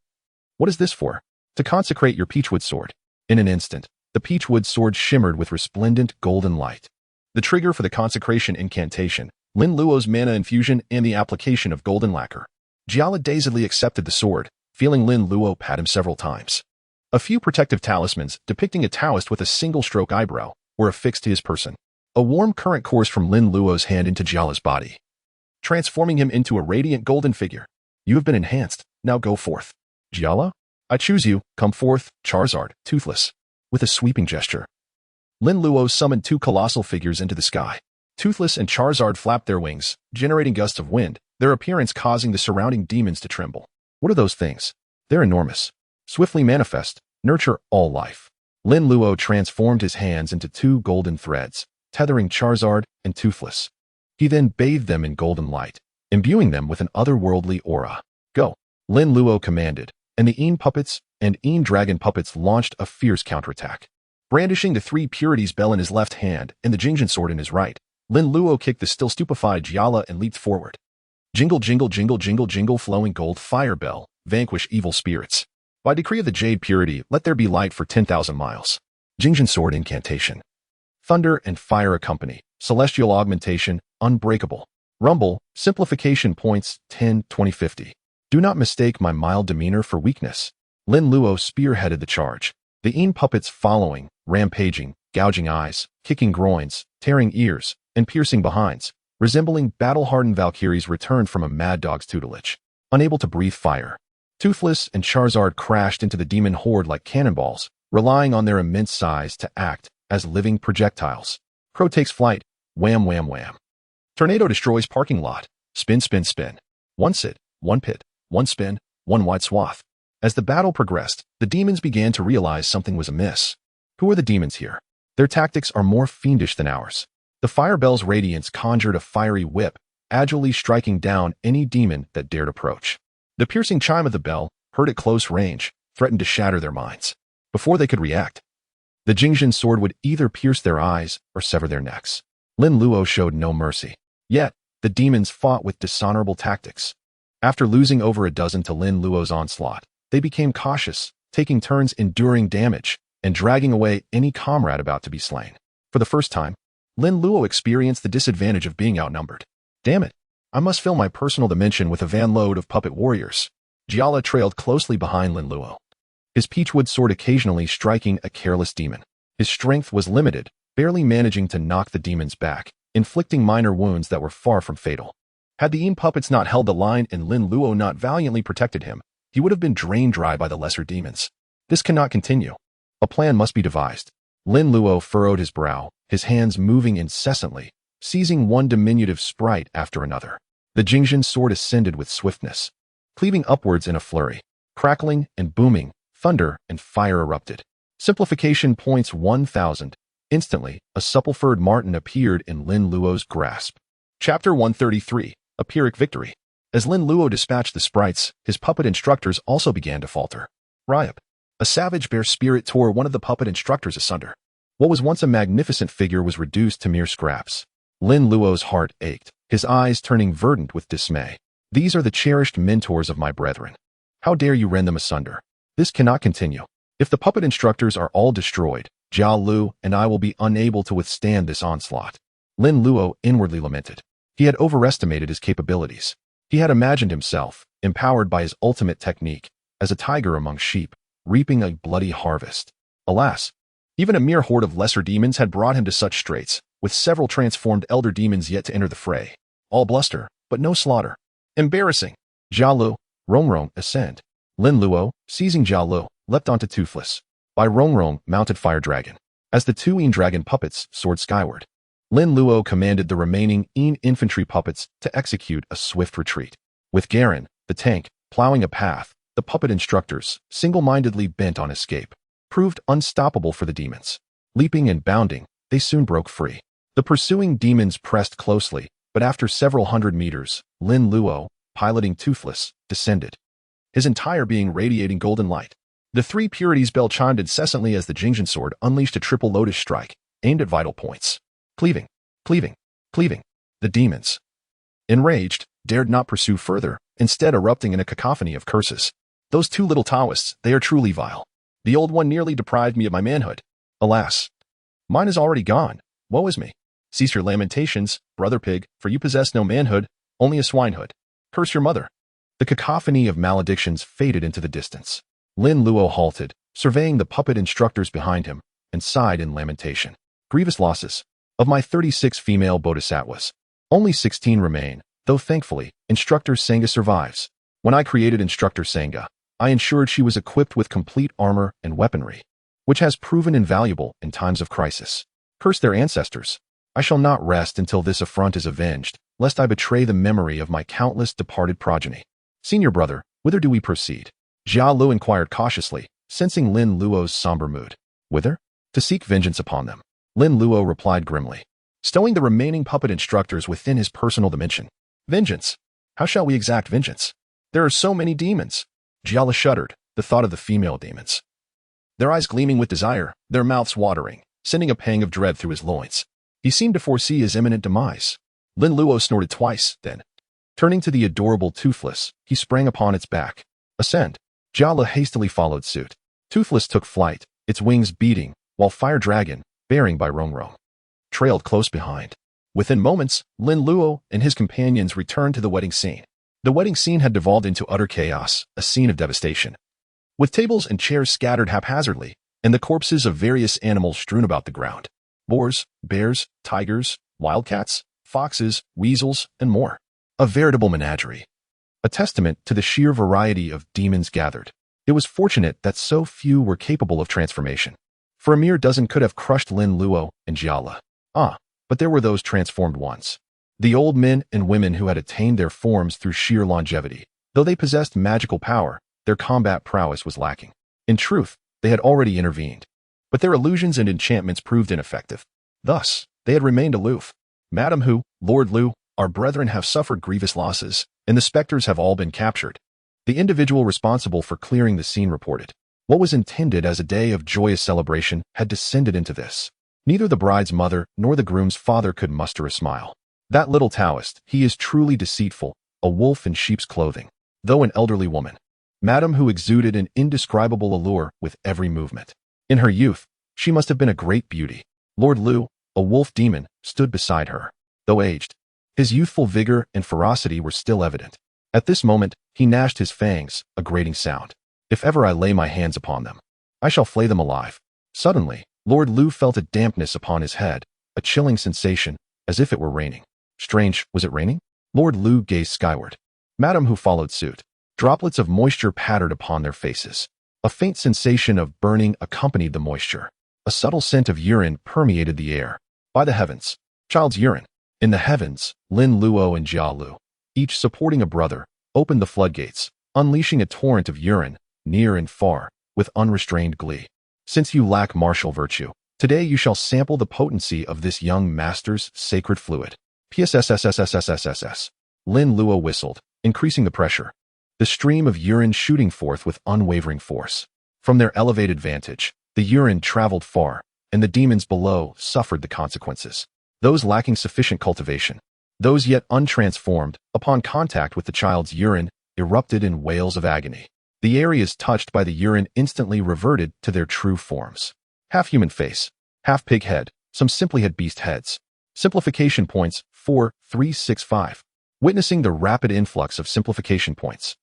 What is this for? To consecrate your peachwood sword. In an instant, the peachwood sword shimmered with resplendent golden light. The trigger for the consecration incantation, Lin Luo's mana infusion and the application of golden lacquer. Jiala dazedly accepted the sword, feeling Lin Luo pat him several times. A few protective talismans, depicting a Taoist with a single-stroke eyebrow, were affixed to his person. A warm current coursed from Lin Luo's hand into Jiala's body, transforming him into a radiant golden figure. You have been enhanced, now go forth. Jiala? I choose you, come forth, Charizard, toothless. With a sweeping gesture, Lin Luo summoned two colossal figures into the sky. Toothless and Charizard flapped their wings, generating gusts of wind, their appearance causing the surrounding demons to tremble. What are those things? They're enormous. Swiftly manifest, nurture all life. Lin Luo transformed his hands into two golden threads, tethering Charizard and Toothless. He then bathed them in golden light, imbuing them with an otherworldly aura. Go, Lin Luo commanded, and the Qian puppets and Qian dragon puppets launched a fierce counterattack. Brandishing the three purities bell in his left hand and the Jingzhen sword in his right, Lin Luo kicked the still stupefied Jiala and leaped forward. Jingle, jingle, jingle, jingle, jingle, flowing gold fire bell, vanquish evil spirits. By decree of the Jade Purity, let there be light for 10,000 miles. Jingzhen sword incantation. Thunder and fire accompany, celestial augmentation, unbreakable. Rumble, simplification points, 10, 20, 50. Do not mistake my mild demeanor for weakness. Lin Luo spearheaded the charge. The Qian puppets following, rampaging, gouging eyes, kicking groins, tearing ears, and piercing behinds, resembling battle-hardened Valkyries returned from a mad dog's tutelage. Unable to breathe fire, Toothless and Charizard crashed into the demon horde like cannonballs, relying on their immense size to act as living projectiles. Crow takes flight. Wham, wham, wham. Tornado destroys parking lot. Spin, spin, spin. One sit, one pit, one spin, one wide swath. As the battle progressed, the demons began to realize something was amiss. Who are the demons here? Their tactics are more fiendish than ours. The fire bell's radiance conjured a fiery whip, agilely striking down any demon that dared approach. The piercing chime of the bell, heard at close range, threatened to shatter their minds. Before they could react, the Jingzhen sword would either pierce their eyes or sever their necks. Lin Luo showed no mercy. Yet, the demons fought with dishonorable tactics. After losing over a dozen to Lin Luo's onslaught, they became cautious, taking turns enduring damage and dragging away any comrade about to be slain. For the first time, Lin Luo experienced the disadvantage of being outnumbered. Damn it, I must fill my personal dimension with a van load of puppet warriors. Jiala trailed closely behind Lin Luo, his peachwood sword occasionally striking a careless demon. His strength was limited, barely managing to knock the demons back, inflicting minor wounds that were far from fatal. Had the Qian puppets not held the line and Lin Luo not valiantly protected him, he would have been drained dry by the lesser demons. This cannot continue. A plan must be devised. Lin Luo furrowed his brow, his hands moving incessantly, seizing one diminutive sprite after another. The Jingzhen sword ascended with swiftness, cleaving upwards in a flurry. Crackling and booming, thunder and fire erupted. Simplification points 1000. Instantly, a supple-furred marten appeared in Lin Luo's grasp. Chapter 133, A Pyrrhic Victory. As Lin Luo dispatched the sprites, his puppet instructors also began to falter. Ryup. A savage bear spirit tore one of the puppet instructors asunder. What was once a magnificent figure was reduced to mere scraps. Lin Luo's heart ached, his eyes turning verdant with dismay. These are the cherished mentors of my brethren. How dare you rend them asunder? This cannot continue. If the puppet instructors are all destroyed, Jiao Lu and I will be unable to withstand this onslaught. Lin Luo inwardly lamented. He had overestimated his capabilities. He had imagined himself, empowered by his ultimate technique, as a tiger among sheep, reaping a bloody harvest. Alas, even a mere horde of lesser demons had brought him to such straits, with several transformed elder demons yet to enter the fray. All bluster, but no slaughter. Embarrassing. Jiao Lu, Rongrong, ascend. Lin Luo, seizing Jiao Lu, leapt onto Toothless. By Rongrong mounted Fire Dragon. As the two Yin Dragon puppets soared skyward, Lin Luo commanded the remaining Yin infantry puppets to execute a swift retreat. With Garen, the tank, plowing a path, the puppet instructors, single-mindedly bent on escape, proved unstoppable for the demons. Leaping and bounding, they soon broke free. The pursuing demons pressed closely, but after several hundred meters, Lin Luo, piloting Toothless, descended, his entire being radiating golden light. The three purities bell chimed incessantly as the Jingzhen sword unleashed a triple lotus strike, aimed at vital points. Cleaving, cleaving, cleaving. The demons, enraged, dared not pursue further, instead erupting in a cacophony of curses. Those two little Taoists, they are truly vile. The old one nearly deprived me of my manhood. Alas, mine is already gone. Woe is me. Cease your lamentations, brother pig, for you possess no manhood, only a swinehood. Curse your mother. The cacophony of maledictions faded into the distance. Lin Luo halted, surveying the puppet instructors behind him, and sighed in lamentation. Grievous losses. Of my 36 female bodhisattvas, only 16 remain, though thankfully, Instructor Sangha survives. When I created Instructor Sangha, I ensured she was equipped with complete armor and weaponry, which has proven invaluable in times of crisis. Curse their ancestors. I shall not rest until this affront is avenged, lest I betray the memory of my countless departed progeny. Senior brother, whither do we proceed? Jiao Lu inquired cautiously, sensing Lin Luo's somber mood. Whither? To seek vengeance upon them. Lin Luo replied grimly, stowing the remaining puppet instructors within his personal dimension. Vengeance? How shall we exact vengeance? There are so many demons. Jiao Lu shuddered, the thought of the female demons. Their eyes gleaming with desire, their mouths watering, sending a pang of dread through his loins. He seemed to foresee his imminent demise. Lin Luo snorted twice, then, turning to the adorable Toothless, he sprang upon its back. Ascend. Jiao Lu hastily followed suit. Toothless took flight, its wings beating, while Fire Dragon, bearing by Rongrong, trailed close behind. Within moments, Lin Luo and his companions returned to the wedding scene. The wedding scene had devolved into utter chaos, a scene of devastation. With tables and chairs scattered haphazardly, and the corpses of various animals strewn about the ground. Boars, bears, tigers, wildcats, foxes, weasels, and more. A veritable menagerie. A testament to the sheer variety of demons gathered. It was fortunate that so few were capable of transformation. For a mere dozen could have crushed Lin Luo and Jiao Lu. But there were those transformed ones. The old men and women who had attained their forms through sheer longevity. Though they possessed magical power, their combat prowess was lacking. In truth, they had already intervened. But their illusions and enchantments proved ineffective. Thus, they had remained aloof. Madam Hu, Lord Lu, our brethren have suffered grievous losses, and the specters have all been captured. The individual responsible for clearing the scene reported. What was intended as a day of joyous celebration had descended into this. Neither the bride's mother nor the groom's father could muster a smile. That little Taoist, he is truly deceitful, a wolf in sheep's clothing, though an elderly woman. Madam Hu exuded an indescribable allure with every movement. In her youth, she must have been a great beauty. Lord Lu, a wolf demon, stood beside her. Though aged, his youthful vigor and ferocity were still evident. At this moment, he gnashed his fangs, a grating sound. If ever I lay my hands upon them, I shall flay them alive. Suddenly, Lord Lu felt a dampness upon his head, a chilling sensation, as if it were raining. Strange, was it raining? Lord Lu gazed skyward. Madam Hu followed suit. Droplets of moisture pattered upon their faces. A faint sensation of burning accompanied the moisture. A subtle scent of urine permeated the air. By the heavens, child's urine. In the heavens, Lin Luo and Jia Lu, each supporting a brother, opened the floodgates, unleashing a torrent of urine, near and far, with unrestrained glee. Since you lack martial virtue, today you shall sample the potency of this young master's sacred fluid. PSSSSSSSSS. Lin Luo whistled, increasing the pressure. The stream of urine shooting forth with unwavering force. From their elevated vantage, the urine traveled far, and the demons below suffered the consequences. Those lacking sufficient cultivation, those yet untransformed, upon contact with the child's urine, erupted in wails of agony. The areas touched by the urine instantly reverted to their true forms. Half human face, half pig head, some simply had beast heads. Simplification points 4, 3, 6, 5. Witnessing the rapid influx of simplification points,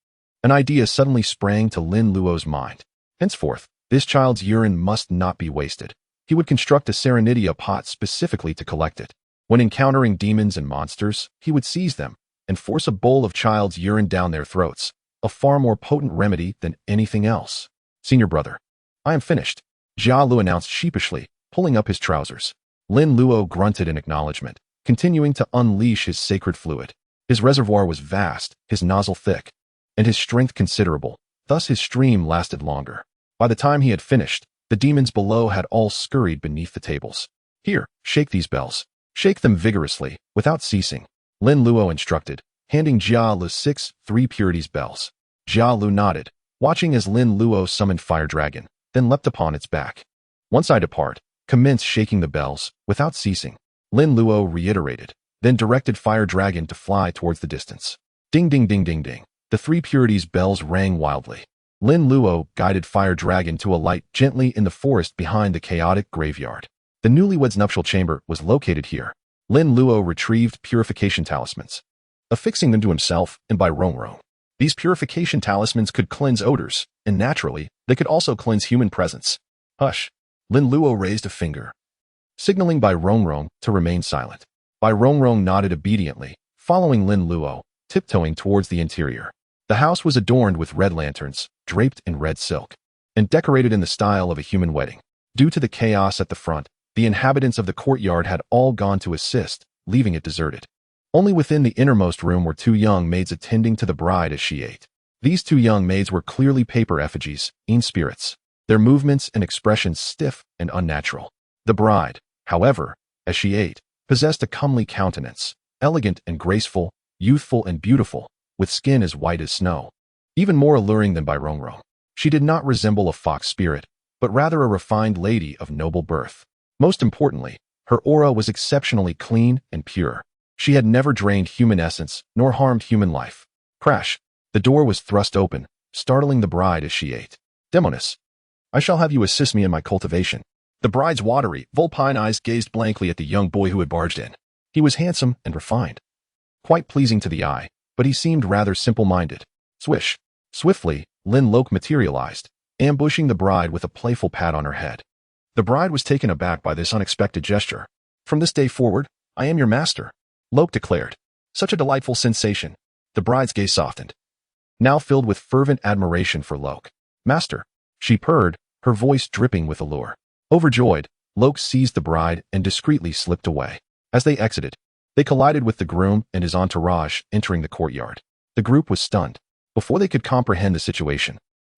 an idea suddenly sprang to Lin Luo's mind. Henceforth, this child's urine must not be wasted. He would construct a serenidia pot specifically to collect it. When encountering demons and monsters, he would seize them and force a bowl of child's urine down their throats, a far more potent remedy than anything else. Senior brother, I am finished, Jia Lu announced sheepishly, pulling up his trousers. Lin Luo grunted in acknowledgement, continuing to unleash his sacred fluid. His reservoir was vast, his nozzle thick, and his strength considerable, thus his stream lasted longer. By the time he had finished, the demons below had all scurried beneath the tables. Here, shake these bells. Shake them vigorously, without ceasing, Lin Luo instructed, handing Jia Lu 6 3-purities bells. Jia Lu nodded, watching as Lin Luo summoned Fire Dragon, then leapt upon its back. Once I depart, commence shaking the bells, without ceasing, Lin Luo reiterated, then directed Fire Dragon to fly towards the distance. Ding ding ding ding ding. The 3 purities bells rang wildly. Lin Luo guided Fire Dragon to alight gently in the forest behind the chaotic graveyard. The newlyweds' nuptial chamber was located here. Lin Luo retrieved purification talismans, affixing them to himself and by Rong. These purification talismans could cleanse odors, and naturally, they could also cleanse human presence. Hush. Lin Luo raised a finger, signaling by Rong to remain silent. By Rong nodded obediently, following Lin Luo, tiptoeing towards the interior. The house was adorned with red lanterns, draped in red silk, and decorated in the style of a human wedding. Due to the chaos at the front, the inhabitants of the courtyard had all gone to assist, leaving it deserted. Only within the innermost room were 2 young maids attending to the bride as she ate. These 2 young maids were clearly paper effigies, in spirits, their movements and expressions stiff and unnatural. The bride, however, as she ate, possessed a comely countenance, elegant and graceful, youthful and beautiful, with skin as white as snow. Even more alluring than by Rong. She did not resemble a fox spirit, but rather a refined lady of noble birth. Most importantly, her aura was exceptionally clean and pure. She had never drained human essence, nor harmed human life. Crash! The door was thrust open, startling the bride as she ate. Demoness, I shall have you assist me in my cultivation. The bride's watery, vulpine eyes gazed blankly at the young boy who had barged in. He was handsome and refined, quite pleasing to the eye, but he seemed rather simple-minded. Swish! Swiftly, Lin Luo materialized, ambushing the bride with a playful pat on her head. The bride was taken aback by this unexpected gesture. From this day forward, I am your master, Luo declared. Such a delightful sensation. The bride's gaze softened, now filled with fervent admiration for Luo. Master, she purred, her voice dripping with allure. Overjoyed, Luo seized the bride and discreetly slipped away. As they exited, they collided with the groom and his entourage entering the courtyard. The group was stunned. Before they could comprehend the situation,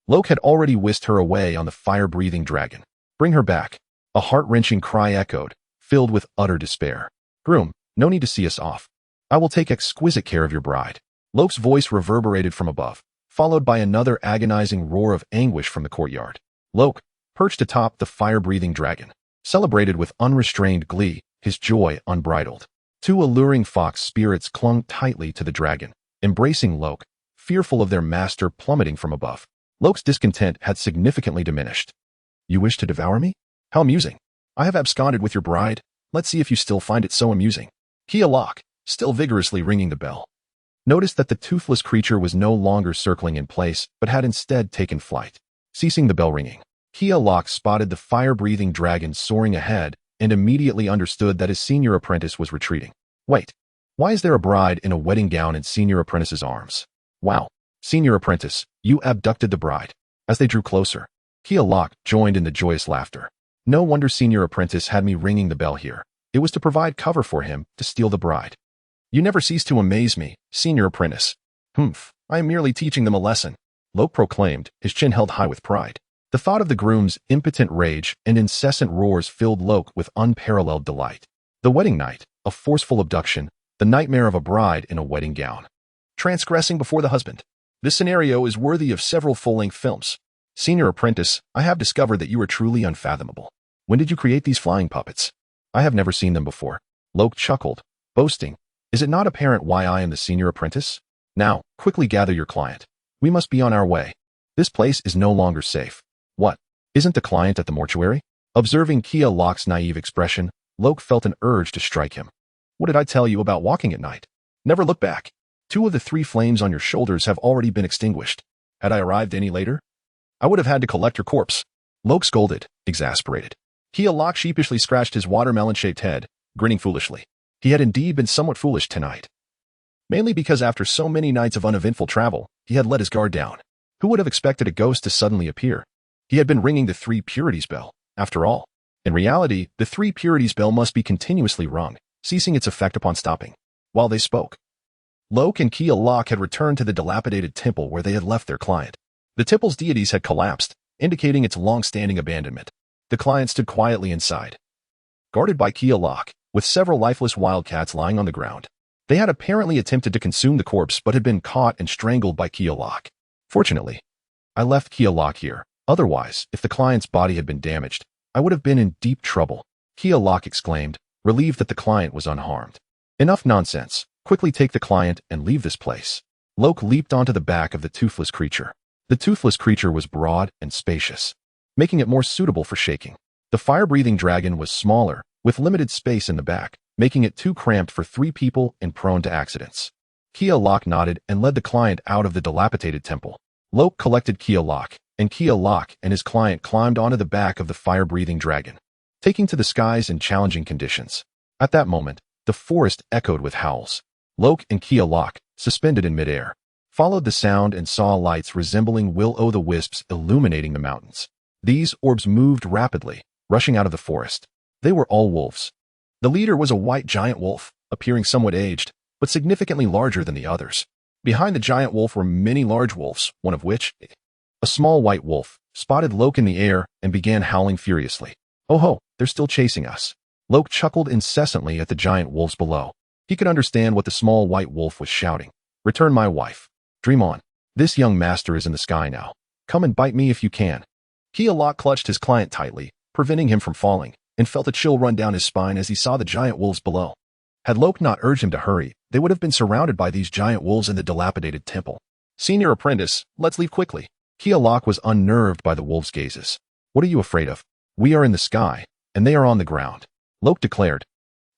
Luo had already whisked her away on the fire-breathing dragon. Bring her back. A heart-wrenching cry echoed, filled with utter despair. Groom, no need to see us off. I will take exquisite care of your bride. Luo's voice reverberated from above, followed by another agonizing roar of anguish from the courtyard. Luo, perched atop the fire-breathing dragon, celebrated with unrestrained glee, his joy unbridled. 2 alluring fox spirits clung tightly to the dragon, embracing Luo, fearful of their master plummeting from above. Luo's discontent had significantly diminished. You wish to devour me? How amusing. I have absconded with your bride. Let's see if you still find it so amusing. Qian He, still vigorously ringing the bell, noticed that the toothless creature was no longer circling in place, but had instead taken flight. Ceasing the bell ringing, Qian He spotted the fire-breathing dragon soaring ahead and immediately understood that his senior apprentice was retreating. Wait, why is there a bride in a wedding gown in senior apprentice's arms? Wow, Senior apprentice, you abducted the bride. As they drew closer, Qian He joined in the joyous laughter. No wonder senior apprentice had me ringing the bell here. It was to provide cover for him to steal the bride. You never cease to amaze me, senior apprentice. Humph, I am merely teaching them a lesson, Luo proclaimed, his chin held high with pride. The thought of the groom's impotent rage and incessant roars filled Luo with unparalleled delight. The wedding night, a forceful abduction, the nightmare of a bride in a wedding gown. Transgressing before the husband. This scenario is worthy of several full-length films. Senior apprentice, I have discovered that you are truly unfathomable. When did you create these flying puppets? I have never seen them before. Luo chuckled, boasting. Is it not apparent why I am the senior apprentice? Now, quickly gather your client. We must be on our way. This place is no longer safe. What? Isn't the client at the mortuary? Observing Qian He's naive expression, Luo felt an urge to strike him. What did I tell you about walking at night? Never look back. 2 of the 3 flames on your shoulders have already been extinguished. Had I arrived any later, I would have had to collect your corpse. Luo scolded, exasperated. Qian He sheepishly scratched his watermelon-shaped head, grinning foolishly. He had indeed been somewhat foolish tonight. Mainly because after so many nights of uneventful travel, he had let his guard down. Who would have expected a ghost to suddenly appear? He had been ringing the 3 purities bell, after all. In reality, the 3 purities bell must be continuously rung, ceasing its effect upon stopping. While they spoke, Luo and Qian He had returned to the dilapidated temple where they had left their client. The temple's deities had collapsed, indicating its long-standing abandonment. The client stood quietly inside, guarded by Qian He, with several lifeless wildcats lying on the ground. They had apparently attempted to consume the corpse but had been caught and strangled by Qian He. Fortunately, I left Qian He here. Otherwise, if the client's body had been damaged, I would have been in deep trouble, Qian He exclaimed, relieved that the client was unharmed. Enough nonsense. Quickly take the client and leave this place. Luo leaped onto the back of the toothless creature. The toothless creature was broad and spacious, making it more suitable for shaking. The fire-breathing dragon was smaller, with limited space in the back, making it too cramped for 3 people and prone to accidents. Qian He nodded and led the client out of the dilapidated temple. Luo collected Qian He, and Qian He and his client climbed onto the back of the fire-breathing dragon, taking to the skies in challenging conditions. At that moment, the forest echoed with howls. Luo and Qian He, suspended in midair, followed the sound and saw lights resembling will-o'-the-wisps illuminating the mountains. These orbs moved rapidly, rushing out of the forest. They were all wolves. The leader was a white giant wolf, appearing somewhat aged, but significantly larger than the others. Behind the giant wolf were many large wolves, one of which, a small white wolf, spotted Luo in the air and began howling furiously. Oh ho, they're still chasing us. Luo chuckled incessantly at the giant wolves below. He could understand what the small white wolf was shouting. Return my wife. Dream on. This young master is in the sky now. Come and bite me if you can. Qian He clutched his client tightly, preventing him from falling, and felt a chill run down his spine as he saw the giant wolves below. Had Luo not urged him to hurry, they would have been surrounded by these giant wolves in the dilapidated temple. Senior apprentice, let's leave quickly. Qian He was unnerved by the wolves' gazes. What are you afraid of? We are in the sky, and they are on the ground, Luo declared,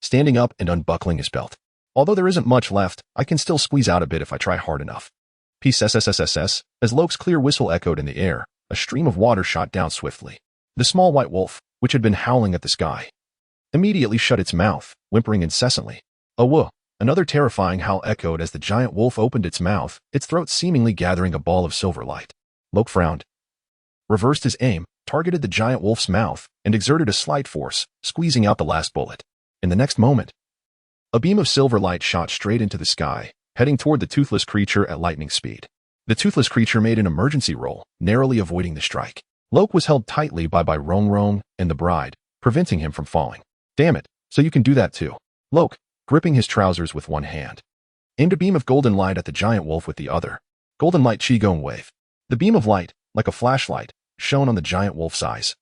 standing up and unbuckling his belt. Although there isn't much left, I can still squeeze out a bit if I try hard enough. Psssss, as Luo's clear whistle echoed in the air, a stream of water shot down swiftly. The small white wolf, which had been howling at the sky, immediately shut its mouth, whimpering incessantly. Oh whoa! Another terrifying howl echoed as the giant wolf opened its mouth, its throat seemingly gathering a ball of silver light. Luo frowned, reversed his aim, targeted the giant wolf's mouth, and exerted a slight force, squeezing out the last bullet. In the next moment, a beam of silver light shot straight into the sky, heading toward the toothless creature at lightning speed. The toothless creature made an emergency roll, narrowly avoiding the strike. Luo was held tightly by Rong and the bride, preventing him from falling. Damn it, so you can do that too. Luo, gripping his trousers with one hand, aimed a beam of golden light at the giant wolf with the other. Golden light Qigong wave. The beam of light, like a flashlight, shone on the giant wolf's eyes,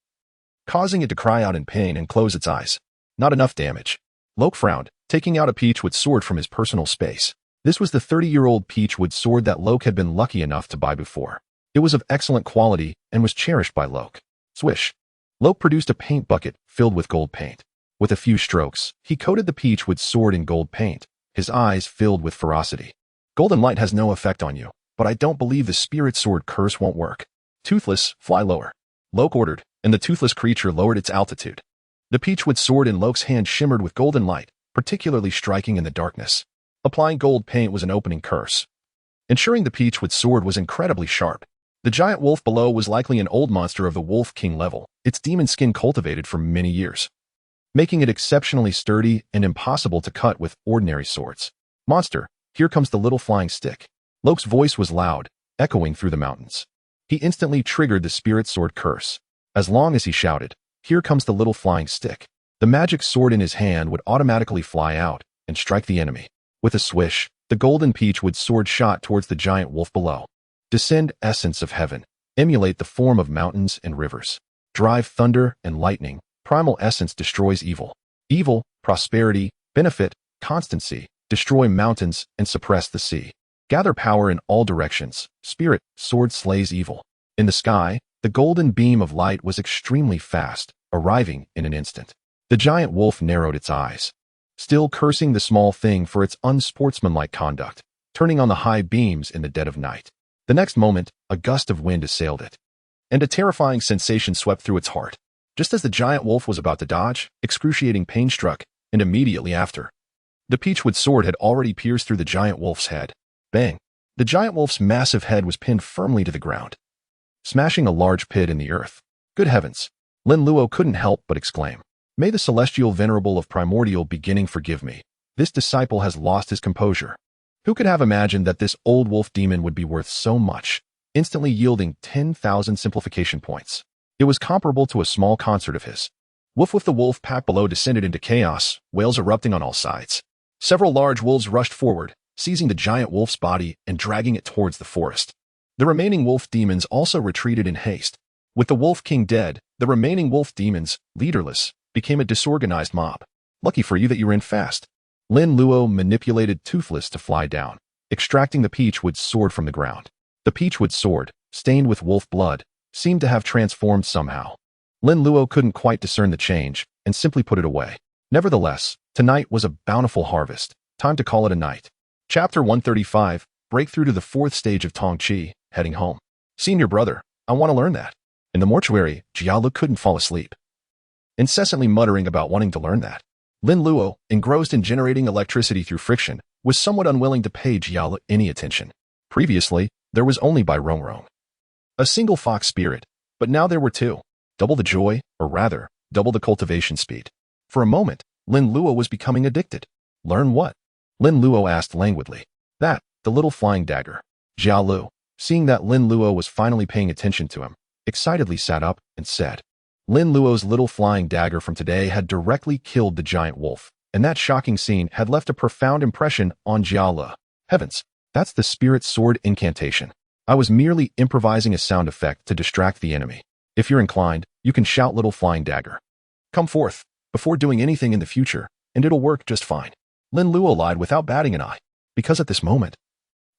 causing it to cry out in pain and close its eyes. Not enough damage. Luo frowned, taking out a peachwood sword from his personal space. This was the 30-year-old peachwood sword that Luo had been lucky enough to buy before. It was of excellent quality and was cherished by Luo. Swish. Luo produced a paint bucket filled with gold paint. With a few strokes, he coated the peachwood sword in gold paint, his eyes filled with ferocity. Golden light has no effect on you, but I don't believe the spirit sword curse won't work. Toothless, fly lower. Luo ordered, and the toothless creature lowered its altitude. The peachwood sword in Luo's hand shimmered with golden light, particularly striking in the darkness. Applying gold paint was an opening curse. ensuring the peach with sword was incredibly sharp. The giant wolf below was likely an old monster of the wolf king level, its demon skin cultivated for many years, making it exceptionally sturdy and impossible to cut with ordinary swords. Monster, here comes the little flying stick. Lok's voice was loud, echoing through the mountains. He instantly triggered the spirit sword curse. As long as he shouted, "Here comes the little flying stick," the magic sword in his hand would automatically fly out and strike the enemy. With a swish, the golden peach would sword shot towards the giant wolf below. Descend, essence of heaven. Emulate the form of mountains and rivers. Drive thunder and lightning. Primal essence destroys evil. Evil, prosperity, benefit, constancy. Destroy mountains and suppress the sea. Gather power in all directions. Spirit, sword slays evil. In the sky, the golden beam of light was extremely fast, arriving in an instant. The giant wolf narrowed its eyes, still cursing the small thing for its unsportsmanlike conduct, turning on the high beams in the dead of night. The next moment, a gust of wind assailed it, and a terrifying sensation swept through its heart. Just as the giant wolf was about to dodge, excruciating pain struck, and immediately after, the peachwood sword had already pierced through the giant wolf's head. Bang! The giant wolf's massive head was pinned firmly to the ground, smashing a large pit in the earth. Good heavens! Lin Luo couldn't help but exclaim. May the celestial venerable of primordial beginning forgive me. This disciple has lost his composure. Who could have imagined that this old wolf demon would be worth so much, instantly yielding 10,000 simplification points? It was comparable to a small concert of his. Woof with the wolf pack below descended into chaos, wails erupting on all sides. Several large wolves rushed forward, seizing the giant wolf's body and dragging it towards the forest. The remaining wolf demons also retreated in haste. With the wolf king dead, the remaining wolf demons, leaderless, became a disorganized mob. Lucky for you that you were in fast. Lin Luo manipulated Toothless to fly down, extracting the peachwood sword from the ground. The peachwood sword, stained with wolf blood, seemed to have transformed somehow. Lin Luo couldn't quite discern the change and simply put it away. Nevertheless, tonight was a bountiful harvest. Time to call it a night. Chapter 135, Breakthrough to the 4th stage of Tongqi, heading home. Senior brother, I want to learn that. In the mortuary, Jialu couldn't fall asleep, incessantly muttering about wanting to learn that. Lin Luo, engrossed in generating electricity through friction, was somewhat unwilling to pay Jialu any attention. Previously, there was only Bai Rongrong, a single fox spirit, but now there were two. Double the joy, or rather, double the cultivation speed. For a moment, Lin Luo was becoming addicted. Learn what? Lin Luo asked languidly. That, the little flying dagger. Jialu, seeing that Lin Luo was finally paying attention to him, excitedly sat up and said, Lin Luo's little flying dagger from today had directly killed the giant wolf, and that shocking scene had left a profound impression on Jialu. Heavens, that's the spirit sword incantation. I was merely improvising a sound effect to distract the enemy. If you're inclined, you can shout little flying dagger. Come forth, before doing anything in the future, and it'll work just fine. Lin Luo lied without batting an eye, because at this moment,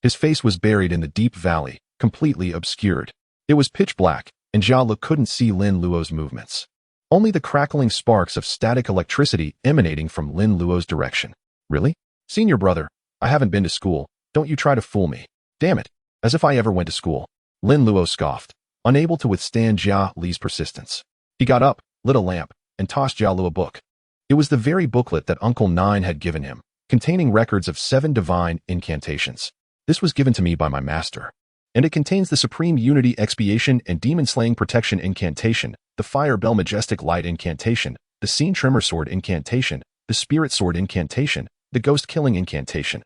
his face was buried in the deep valley, completely obscured. It was pitch black, and Jialu couldn't see Lin Luo's movements. Only the crackling sparks of static electricity emanating from Lin Luo's direction. Really? Senior brother, I haven't been to school. Don't you try to fool me. Damn it. As if I ever went to school. Lin Luo scoffed, unable to withstand Jia Li's persistence. He got up, lit a lamp, and tossed Jialu a book. It was the very booklet that Uncle Nine had given him, containing records of 7 divine incantations. This was given to me by my master, and it contains the Supreme Unity Expiation and Demon-Slaying Protection Incantation, the Fire Bell Majestic Light Incantation, the Scene Trimmer Sword Incantation, the Spirit Sword Incantation, the Ghost Killing Incantation,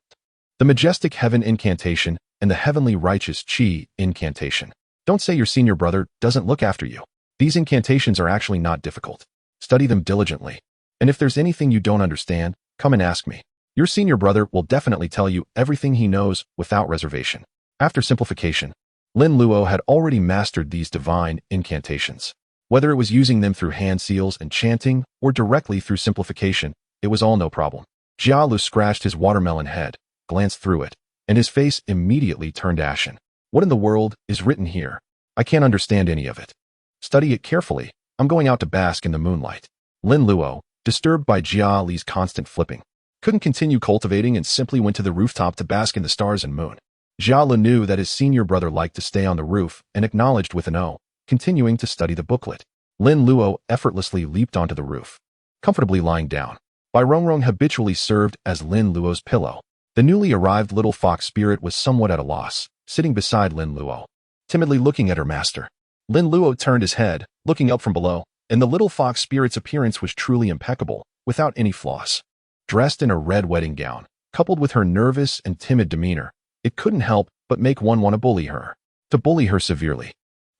the Majestic Heaven Incantation, and the Heavenly Righteous Qi Incantation. Don't say your senior brother doesn't look after you. These incantations are actually not difficult. Study them diligently. And if there's anything you don't understand, come and ask me. Your senior brother will definitely tell you everything he knows without reservation. After simplification, Lin Luo had already mastered these divine incantations. Whether it was using them through hand seals and chanting or directly through simplification, it was all no problem. Jialu scratched his watermelon head, glanced through it, and his face immediately turned ashen. What in the world is written here? I can't understand any of it. Study it carefully. I'm going out to bask in the moonlight. Lin Luo, disturbed by Jia Li's constant flipping, couldn't continue cultivating and simply went to the rooftop to bask in the stars and moon. Jialu knew that his senior brother liked to stay on the roof and acknowledged with an O, continuing to study the booklet. Lin Luo effortlessly leaped onto the roof, comfortably lying down. Bai Rongrong habitually served as Lin Luo's pillow. The newly arrived little fox spirit was somewhat at a loss, sitting beside Lin Luo, timidly looking at her master. Lin Luo turned his head, looking up from below, and the little fox spirit's appearance was truly impeccable, without any flaws. Dressed in a red wedding gown, coupled with her nervous and timid demeanor, it couldn't help but make one want to bully her. To bully her severely.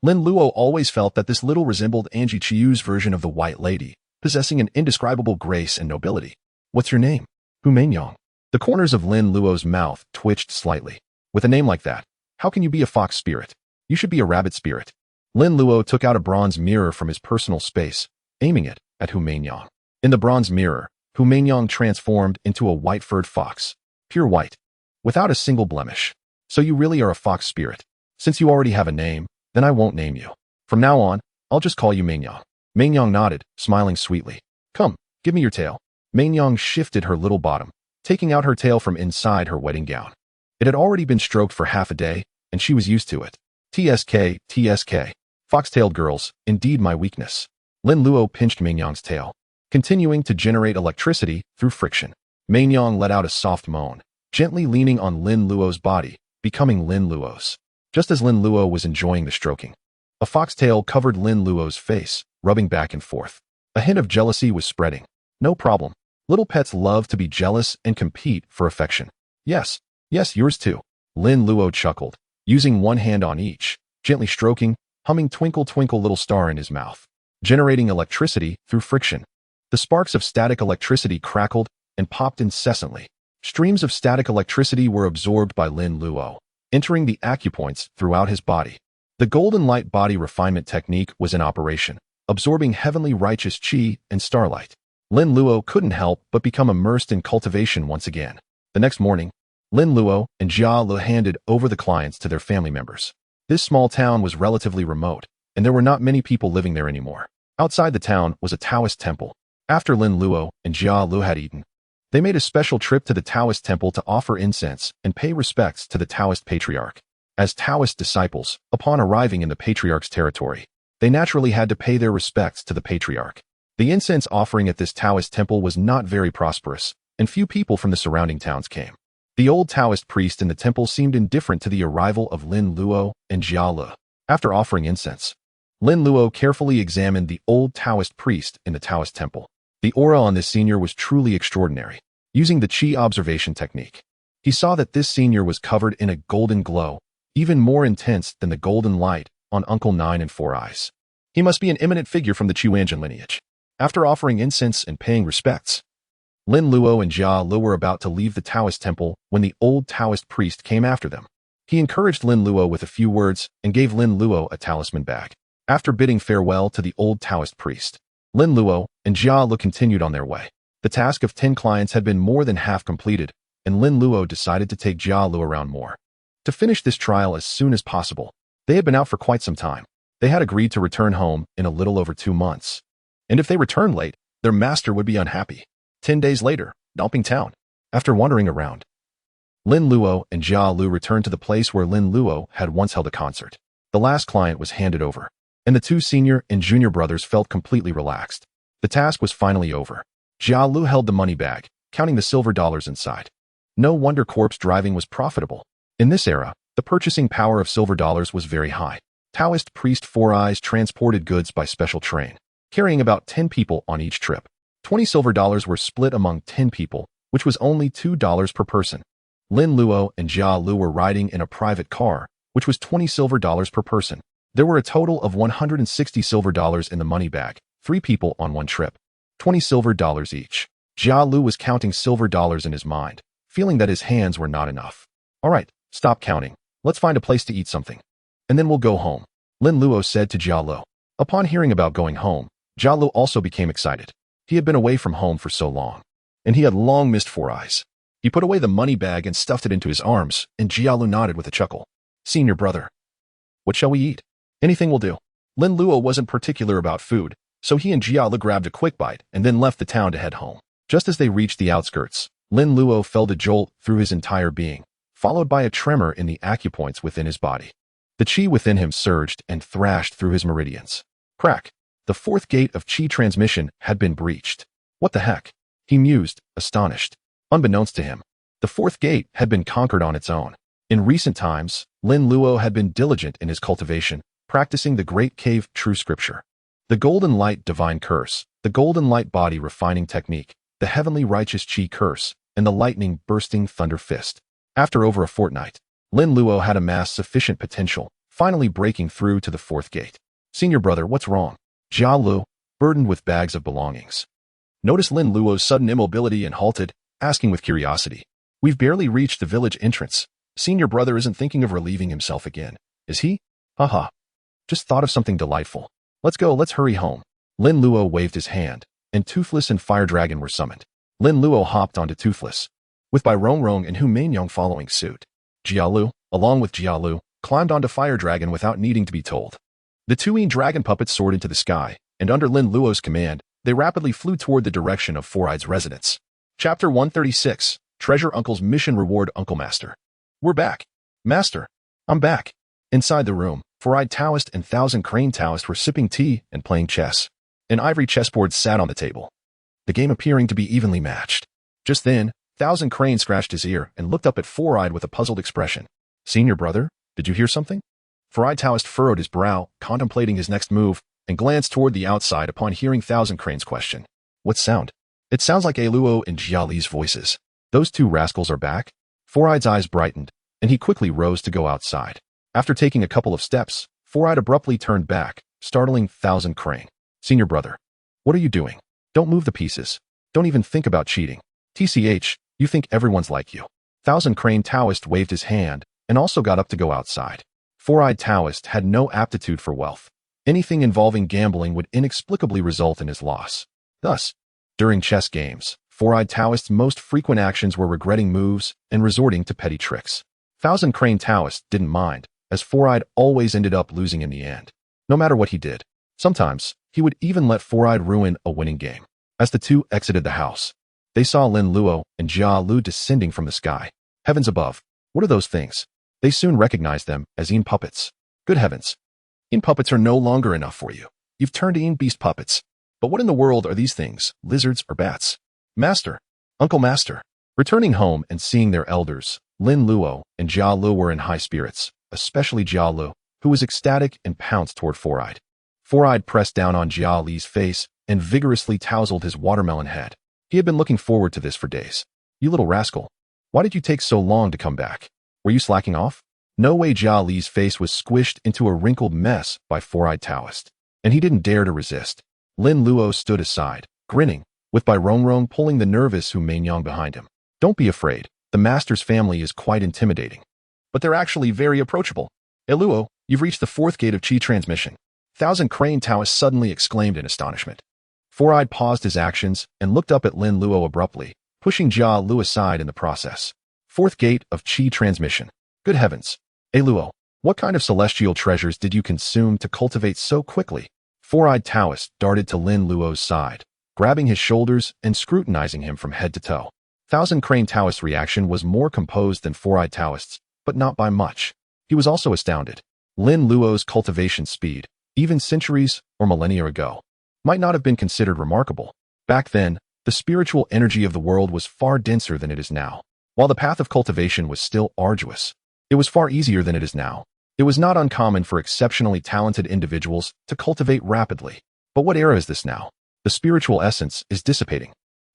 Lin Luo always felt that this little resembled Uncle Jiu's version of the White Lady, possessing an indescribable grace and nobility. What's your name? Humaingyang. The corners of Lin Luo's mouth twitched slightly. With a name like that, how can you be a fox spirit? You should be a rabbit spirit. Lin Luo took out a bronze mirror from his personal space, aiming it at Humaingyang. In the bronze mirror, Humaingyang transformed into a white-furred fox, pure white, without a single blemish. So you really are a fox spirit. Since you already have a name, then I won't name you. From now on, I'll just call you Mainyang. Mainyang nodded, smiling sweetly. Come, give me your tail. Mainyang shifted her little bottom, taking out her tail from inside her wedding gown. It had already been stroked for half a day, and she was used to it. TSK, TSK. Fox-tailed girls, indeed my weakness. Lin Luo pinched Mainyang's tail, continuing to generate electricity through friction. Mainyang let out a soft moan, gently leaning on Lin Luo's body, becoming Lin Luo's. Just as Lin Luo was enjoying the stroking, a foxtail covered Lin Luo's face, rubbing back and forth. A hint of jealousy was spreading. No problem. Little pets love to be jealous and compete for affection. Yes, yours too. Lin Luo chuckled, using one hand on each, gently stroking, humming Twinkle Twinkle Little Star in his mouth, generating electricity through friction. The sparks of static electricity crackled and popped incessantly. Streams of static electricity were absorbed by Lin Luo, entering the acupoints throughout his body. The golden light body refinement technique was in operation, absorbing heavenly righteous qi and starlight. Lin Luo couldn't help but become immersed in cultivation once again. The next morning, Lin Luo and Jia Lu handed over the clients to their family members. This small town was relatively remote, and there were not many people living there anymore. Outside the town was a Taoist temple. After Lin Luo and Jia Lu had eaten, they made a special trip to the Taoist temple to offer incense and pay respects to the Taoist patriarch. As Taoist disciples, upon arriving in the patriarch's territory, they naturally had to pay their respects to the patriarch. The incense offering at this Taoist temple was not very prosperous, and few people from the surrounding towns came. The old Taoist priest in the temple seemed indifferent to the arrival of Lin Luo and Jia Lu. After offering incense, Lin Luo carefully examined the old Taoist priest in the Taoist temple. The aura on this senior was truly extraordinary. Using the Qi observation technique, he saw that this senior was covered in a golden glow, even more intense than the golden light on Uncle 9 and 4 eyes. He must be an eminent figure from the Chuanjian lineage. After offering incense and paying respects, Lin Luo and Jia Lu were about to leave the Taoist temple when the old Taoist priest came after them. He encouraged Lin Luo with a few words and gave Lin Luo a talisman bag. After bidding farewell to the old Taoist priest, Lin Luo and Jia Lu continued on their way. The task of 10 clients had been more than half completed, and Lin Luo decided to take Jia Lu around more. To finish this trial as soon as possible, they had been out for quite some time. They had agreed to return home in a little over 2 months. And if they returned late, their master would be unhappy. 10 days later, Dumping Town. After wandering around, Lin Luo and Jia Lu returned to the place where Lin Luo had once held a concert. The last client was handed over, and the 2 senior and junior brothers felt completely relaxed. The task was finally over. Jia Lu held the money bag, counting the silver dollars inside. No wonder corpse driving was profitable. In this era, the purchasing power of silver dollars was very high. Taoist priest Four Eyes transported goods by special train, carrying about 10 people on each trip. 20 silver dollars were split among 10 people, which was only $2 per person. Lin Luo and Jia Lu were riding in a private car, which was 20 silver dollars per person. There were a total of 160 silver dollars in the money bag, 3 people on one trip. 20 silver dollars each. Jia Lu was counting silver dollars in his mind, feeling that his hands were not enough. All right, stop counting. Let's find a place to eat something. And then we'll go home, Lin Luo said to Jia Lu. Upon hearing about going home, Jia Lu also became excited. He had been away from home for so long, and he had long missed Four Eyes. He put away the money bag and stuffed it into his arms, and Jia Lu nodded with a chuckle. Senior brother, what shall we eat? Anything will do. Lin Luo wasn't particular about food, so he and Jia Lu grabbed a quick bite and then left the town to head home. Just as they reached the outskirts, Lin Luo felt a jolt through his entire being, followed by a tremor in the acupoints within his body. The qi within him surged and thrashed through his meridians. Crack! The 4th gate of qi transmission had been breached. What the heck? He mused, astonished. Unbeknownst to him, The fourth gate had been conquered on its own. In recent times, Lin Luo had been diligent in his cultivation, practicing the Great Cave True Scripture, the Golden Light Divine Curse, the Golden Light Body Refining Technique, the Heavenly Righteous Qi Curse, and the Lightning Bursting Thunder Fist. After over a fortnight, Lin Luo had amassed sufficient potential, finally breaking through to the fourth gate. Senior brother, what's wrong? Jia Lu, burdened with bags of belongings, noticed Lin Luo's sudden immobility and halted, asking with curiosity. We've barely reached the village entrance. Senior brother isn't thinking of relieving himself again, is he? Haha. Just thought of something delightful. Let's go, let's hurry home. Lin Luo waved his hand, and Toothless and Fire Dragon were summoned. Lin Luo hopped onto Toothless, with Bai Rongrong and Hu Mainyong following suit. Jia Lu, along with Jia Lu, climbed onto Fire Dragon without needing to be told. The two dragon puppets soared into the sky, and under Lin Luo's command, they rapidly flew toward the direction of Four-Eye's residence. Chapter 136, Treasure Uncle's Mission Reward Uncle Master. We're back. Master, I'm back. Inside the room, Four-Eyed Taoist and Thousand Crane Taoist were sipping tea and playing chess. An ivory chessboard sat on the table, the game appearing to be evenly matched. Just then, Thousand Crane scratched his ear and looked up at Four-Eyed with a puzzled expression. Senior brother, did you hear something? Four-Eyed Taoist furrowed his brow, contemplating his next move, and glanced toward the outside upon hearing Thousand Crane's question. What sound? It sounds like Luo and Jia Li's voices. Those two rascals are back? Four-Eyed's eyes brightened, and he quickly rose to go outside. After taking a couple of steps, Four-Eyed abruptly turned back, startling Thousand Crane. Senior brother, what are you doing? Don't move the pieces. Don't even think about cheating. TCH, you think everyone's like you. Thousand Crane Taoist waved his hand, and also got up to go outside. Four-Eyed Taoist had no aptitude for wealth. Anything involving gambling would inexplicably result in his loss. Thus, during chess games, Four-Eyed Taoist's most frequent actions were regretting moves and resorting to petty tricks. Thousand Crane Taoist didn't mind, as Four-Eyed always ended up losing in the end, no matter what he did. Sometimes, he would even let Four-Eyed ruin a winning game. As the two exited the house, they saw Lin Luo and Jia Lu descending from the sky. Heavens above, what are those things? They soon recognized them as Yin puppets. Good heavens. Yin puppets are no longer enough for you. You've turned to Yin beast puppets. But what in the world are these things, lizards or bats? Master, Uncle Master. Returning home and seeing their elders, Lin Luo and Jia Lu were in high spirits, especially Jia Lu, who was ecstatic and pounced toward Four-Eyed. Four-Eyed pressed down on Jia Li's face and vigorously tousled his watermelon head. He had been looking forward to this for days. You little rascal. Why did you take so long to come back? Were you slacking off? No way. Jia Li's face was squished into a wrinkled mess by Four-Eyed Taoist, and he didn't dare to resist. Lin Luo stood aside, grinning, with Bai Rongrong pulling the nervous Hu Mainyong behind him. Don't be afraid. The master's family is quite intimidating. But they're actually very approachable. Luo, you've reached the fourth gate of Qi transmission. Thousand Crane Taoist suddenly exclaimed in astonishment. Four-Eyed paused his actions and looked up at Lin Luo abruptly, pushing Jia Lu aside in the process. Fourth gate of Qi transmission. Good heavens. Luo, what kind of celestial treasures did you consume to cultivate so quickly? Four-Eyed Taoist darted to Lin Luo's side, grabbing his shoulders and scrutinizing him from head to toe. Thousand Crane Taoist's reaction was more composed than Four-Eyed Taoist's, but not by much. He was also astounded. Lin Luo's cultivation speed, even centuries or millennia ago, might not have been considered remarkable. Back then, the spiritual energy of the world was far denser than it is now. While the path of cultivation was still arduous, it was far easier than it is now. It was not uncommon for exceptionally talented individuals to cultivate rapidly. But what era is this now? The spiritual essence is dissipating,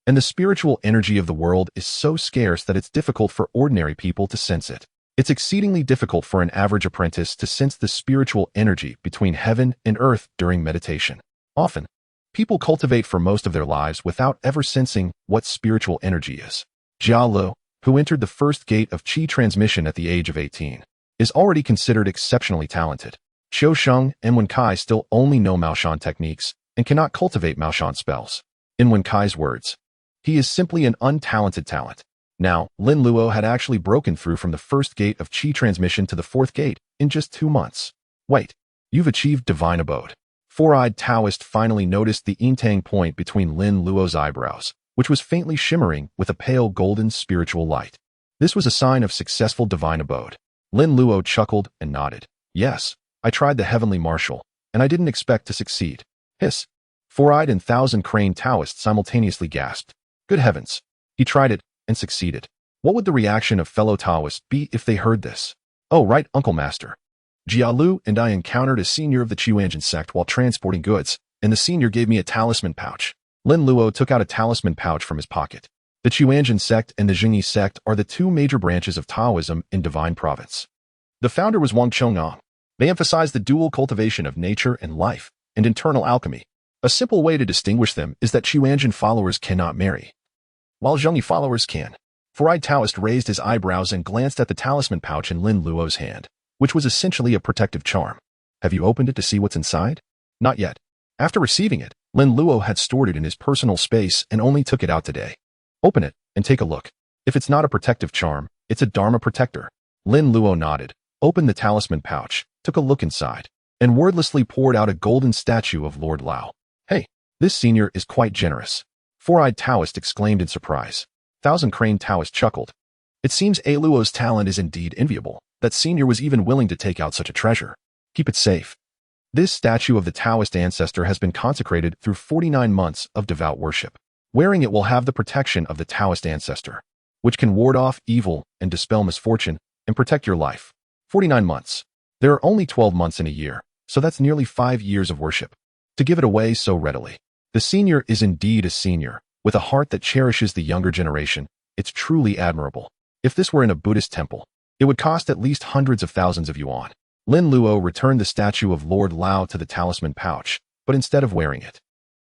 and the spiritual energy of the world is so scarce that it's difficult for ordinary people to sense it. It's exceedingly difficult for an average apprentice to sense the spiritual energy between heaven and earth during meditation. Often, people cultivate for most of their lives without ever sensing what spiritual energy is. Jia Lu, who entered the first gate of Qi transmission at the age of 18, is already considered exceptionally talented. Qiu Sheng and Wen Kai still only know Maoshan techniques and cannot cultivate Maoshan spells. In Wen Kai's words, he is simply an untalented talent. Now, Lin Luo had actually broken through from the first gate of Qi transmission to the fourth gate in just 2 months. Wait, you've achieved divine abode. Four-Eyed Taoist finally noticed the yin-tang point between Lin Luo's eyebrows, which was faintly shimmering with a pale golden spiritual light. This was a sign of successful divine abode. Lin Luo chuckled and nodded. Yes, I tried the heavenly martial, and I didn't expect to succeed. Hiss. Four-Eyed and Thousand Crane Taoist simultaneously gasped. Good heavens. He tried it and succeeded. What would the reaction of fellow Taoists be if they heard this? Oh, right, Uncle Master. Jialu and I encountered a senior of the Qian sect while transporting goods, and the senior gave me a talisman pouch. Lin Luo took out a talisman pouch from his pocket. The Qian sect and the Jingyi sect are the two major branches of Taoism in Divine Province. The founder was Wang Chongang. They emphasize the dual cultivation of nature and life, and internal alchemy. A simple way to distinguish them is that Qian followers cannot marry, while Jingyi followers can. Four-eyed Taoist raised his eyebrows and glanced at the talisman pouch in Lin Luo's hand, which was essentially a protective charm. Have you opened it to see what's inside? Not yet. After receiving it, Lin Luo had stored it in his personal space and only took it out today. Open it and take a look. If it's not a protective charm, it's a Dharma protector. Lin Luo nodded, opened the talisman pouch, took a look inside, and wordlessly poured out a golden statue of Lord Lao. Hey, this senior is quite generous. Four-eyed Taoist exclaimed in surprise. Thousand-Crane Taoist chuckled. It seems A Luo's talent is indeed enviable. That senior was even willing to take out such a treasure. Keep it safe. This statue of the Taoist ancestor has been consecrated through 49 months of devout worship. Wearing it will have the protection of the Taoist ancestor, which can ward off evil and dispel misfortune and protect your life. 49 months. There are only 12 months in a year, so that's nearly 5 years of worship. To give it away so readily. The senior is indeed a senior, with a heart that cherishes the younger generation. It's truly admirable. If this were in a Buddhist temple, it would cost at least hundreds of thousands of yuan. Lin Luo returned the statue of Lord Lao to the talisman pouch, but instead of wearing it,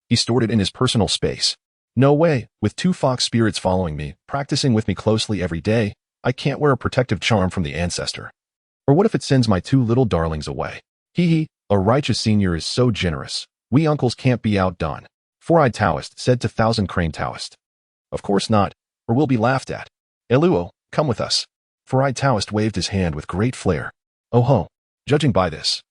he stored it in his personal space. No way, with 2 fox spirits following me, practicing with me closely every day, I can't wear a protective charm from the ancestor. Or what if it sends my 2 little darlings away? Hee, a righteous senior is so generous. We uncles can't be outdone. Four-eyed Taoist said to Thousand-Crane Taoist. Of course not, or we'll be laughed at. Luo, come with us. Four-eyed Taoist waved his hand with great flair. Oh ho, judging by this,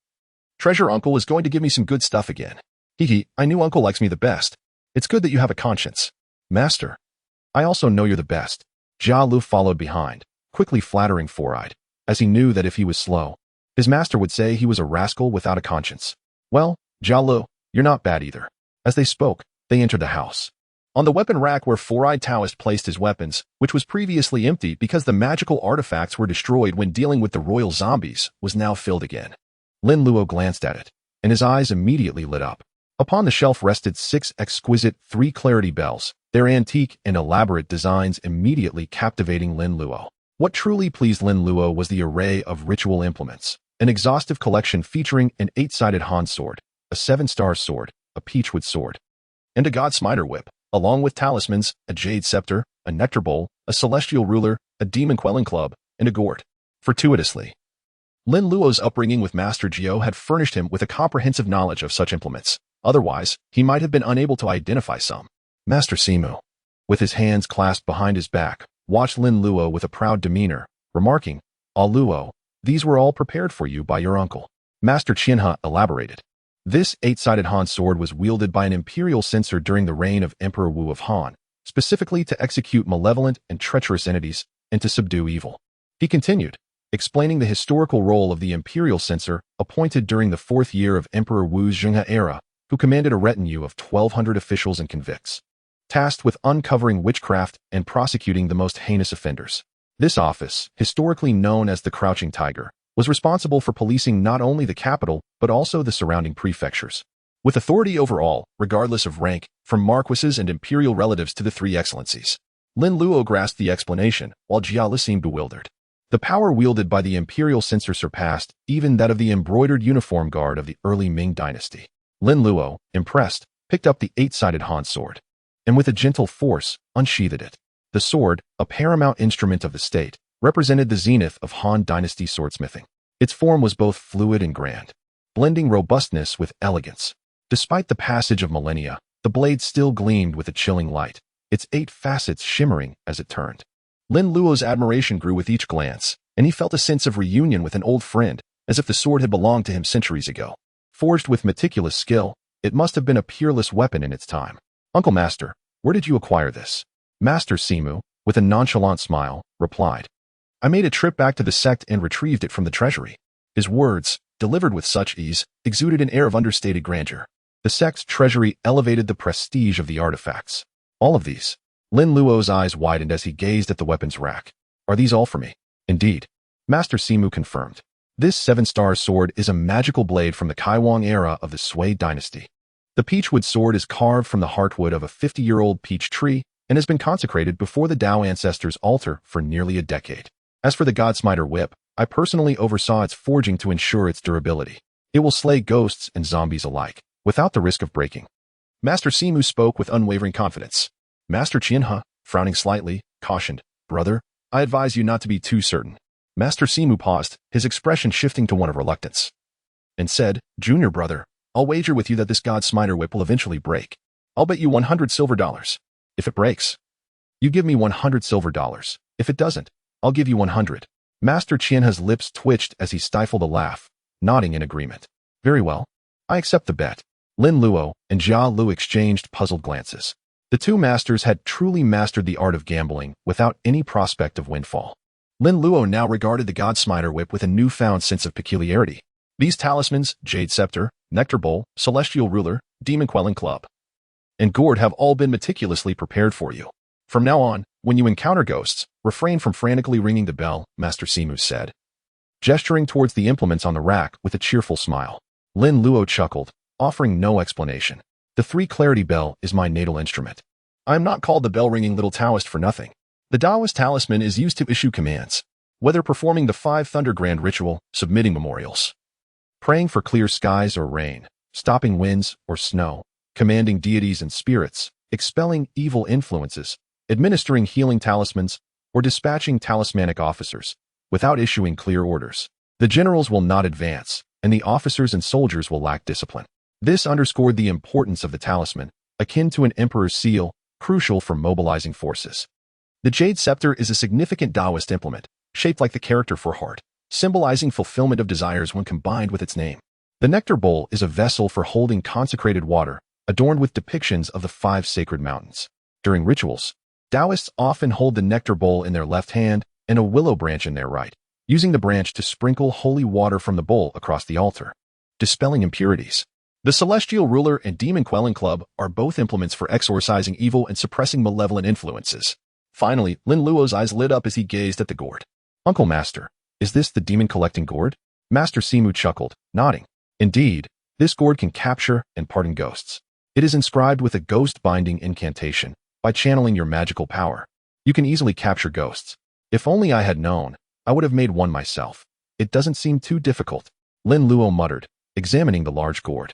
treasure uncle is going to give me some good stuff again. Hee, I knew uncle likes me the best. It's good that you have a conscience. Master, I also know you're the best. Jia Lu followed behind, quickly flattering Four-eyed, as he knew that if he was slow, his master would say he was a rascal without a conscience. Well, Jia Lu, you're not bad either. As they spoke, they entered the house. On the weapon rack where Four-eyed Taoist placed his weapons, which was previously empty because the magical artifacts were destroyed when dealing with the royal zombies, was now filled again. Lin Luo glanced at it, and his eyes immediately lit up. Upon the shelf rested 6 exquisite 3-clarity bells, their antique and elaborate designs immediately captivating Lin Luo. What truly pleased Lin Luo was the array of ritual implements, an exhaustive collection featuring an 8-sided Han sword, a 7-star sword, a peachwood sword, and a god smiter whip, along with talismans, a jade scepter, a nectar bowl, a celestial ruler, a demon quelling club, and a gourd. Fortuitously, Lin Luo's upbringing with Master Jiu had furnished him with a comprehensive knowledge of such implements. Otherwise, he might have been unable to identify some. Master Simu, with his hands clasped behind his back, watched Lin Luo with a proud demeanor, remarking, Ah Luo, these were all prepared for you by your uncle. Master Qian He elaborated. This 8-sided Han sword was wielded by an imperial censor during the reign of Emperor Wu of Han, specifically to execute malevolent and treacherous entities and to subdue evil. He continued, explaining the historical role of the imperial censor appointed during the 4th year of Emperor Wu's Zheng He era, who commanded a retinue of 1,200 officials and convicts, tasked with uncovering witchcraft and prosecuting the most heinous offenders. This office, historically known as the Crouching Tiger, was responsible for policing not only the capital, but also the surrounding prefectures, with authority over all, regardless of rank, from marquises and imperial relatives to the 3 excellencies. Lin Luo grasped the explanation, while Jia seemed bewildered. The power wielded by the imperial censor surpassed even that of the embroidered uniform guard of the early Ming dynasty. Lin Luo, impressed, picked up the 8-sided Han sword, and with a gentle force, unsheathed it. The sword, a paramount instrument of the state, represented the zenith of Han dynasty swordsmithing. Its form was both fluid and grand, blending robustness with elegance. Despite the passage of millennia, the blade still gleamed with a chilling light, its 8 facets shimmering as it turned. Lin Luo's admiration grew with each glance, and he felt a sense of reunion with an old friend, as if the sword had belonged to him centuries ago. Forged with meticulous skill, it must have been a peerless weapon in its time. Uncle Master, where did you acquire this? Master Simu, with a nonchalant smile, replied. I made a trip back to the sect and retrieved it from the treasury. His words, delivered with such ease, exuded an air of understated grandeur. The sect's treasury elevated the prestige of the artifacts. All of these. Lin Luo's eyes widened as he gazed at the weapons rack. Are these all for me? Indeed. Master Simu confirmed. This 7-star sword is a magical blade from the Kaiwang era of the Sui dynasty. The peachwood sword is carved from the heartwood of a 50-year-old peach tree and has been consecrated before the Tao ancestors' altar for nearly a decade. As for the Godsmiter whip, I personally oversaw its forging to ensure its durability. It will slay ghosts and zombies alike, without the risk of breaking. Master Simu spoke with unwavering confidence. Master Qian He, frowning slightly, cautioned, "Brother, I advise you not to be too certain." Master Simu paused, his expression shifting to one of reluctance, and said, "Junior brother, I'll wager with you that this Godsmiter whip will eventually break. I'll bet you 100 silver dollars. If it breaks, you give me 100 silver dollars. If it doesn't, I'll give you 100. Master Qian He's lips twitched as he stifled a laugh, nodding in agreement. Very well. I accept the bet. Lin Luo and Jia Lu exchanged puzzled glances. The two masters had truly mastered the art of gambling without any prospect of windfall. Lin Luo now regarded the Godsmiter whip with a newfound sense of peculiarity. These talismans, Jade Scepter, Nectar Bowl, Celestial Ruler, Demon Quelling Club, and Gourd have all been meticulously prepared for you. From now on, when you encounter ghosts, refrain from frantically ringing the bell, Master Simu said, gesturing towards the implements on the rack with a cheerful smile. Lin Luo chuckled, offering no explanation. The 3 clarity bell is my natal instrument. I am not called the bell-ringing little Taoist for nothing. The Taoist talisman is used to issue commands, whether performing the 5 Thunder Grand ritual, submitting memorials, praying for clear skies or rain, stopping winds or snow, commanding deities and spirits, expelling evil influences, administering healing talismans, or dispatching talismanic officers, without issuing clear orders. The generals will not advance, and the officers and soldiers will lack discipline. This underscored the importance of the talisman, akin to an emperor's seal, crucial for mobilizing forces. The Jade Scepter is a significant Taoist implement, shaped like the character for heart, symbolizing fulfillment of desires when combined with its name. The Nectar Bowl is a vessel for holding consecrated water, adorned with depictions of the 5 sacred mountains. During rituals, Taoists often hold the nectar bowl in their left hand and a willow branch in their right, using the branch to sprinkle holy water from the bowl across the altar, dispelling impurities. The Celestial Ruler and Demon Quelling Club are both implements for exorcising evil and suppressing malevolent influences. Finally, Lin Luo's eyes lit up as he gazed at the gourd. Uncle Master, is this the demon-collecting gourd? Master Simu chuckled, nodding. Indeed, this gourd can capture and pardon ghosts. It is inscribed with a ghost-binding incantation. By channeling your magical power, you can easily capture ghosts. If only I had known, I would have made one myself. It doesn't seem too difficult, Lin Luo muttered, examining the large gourd.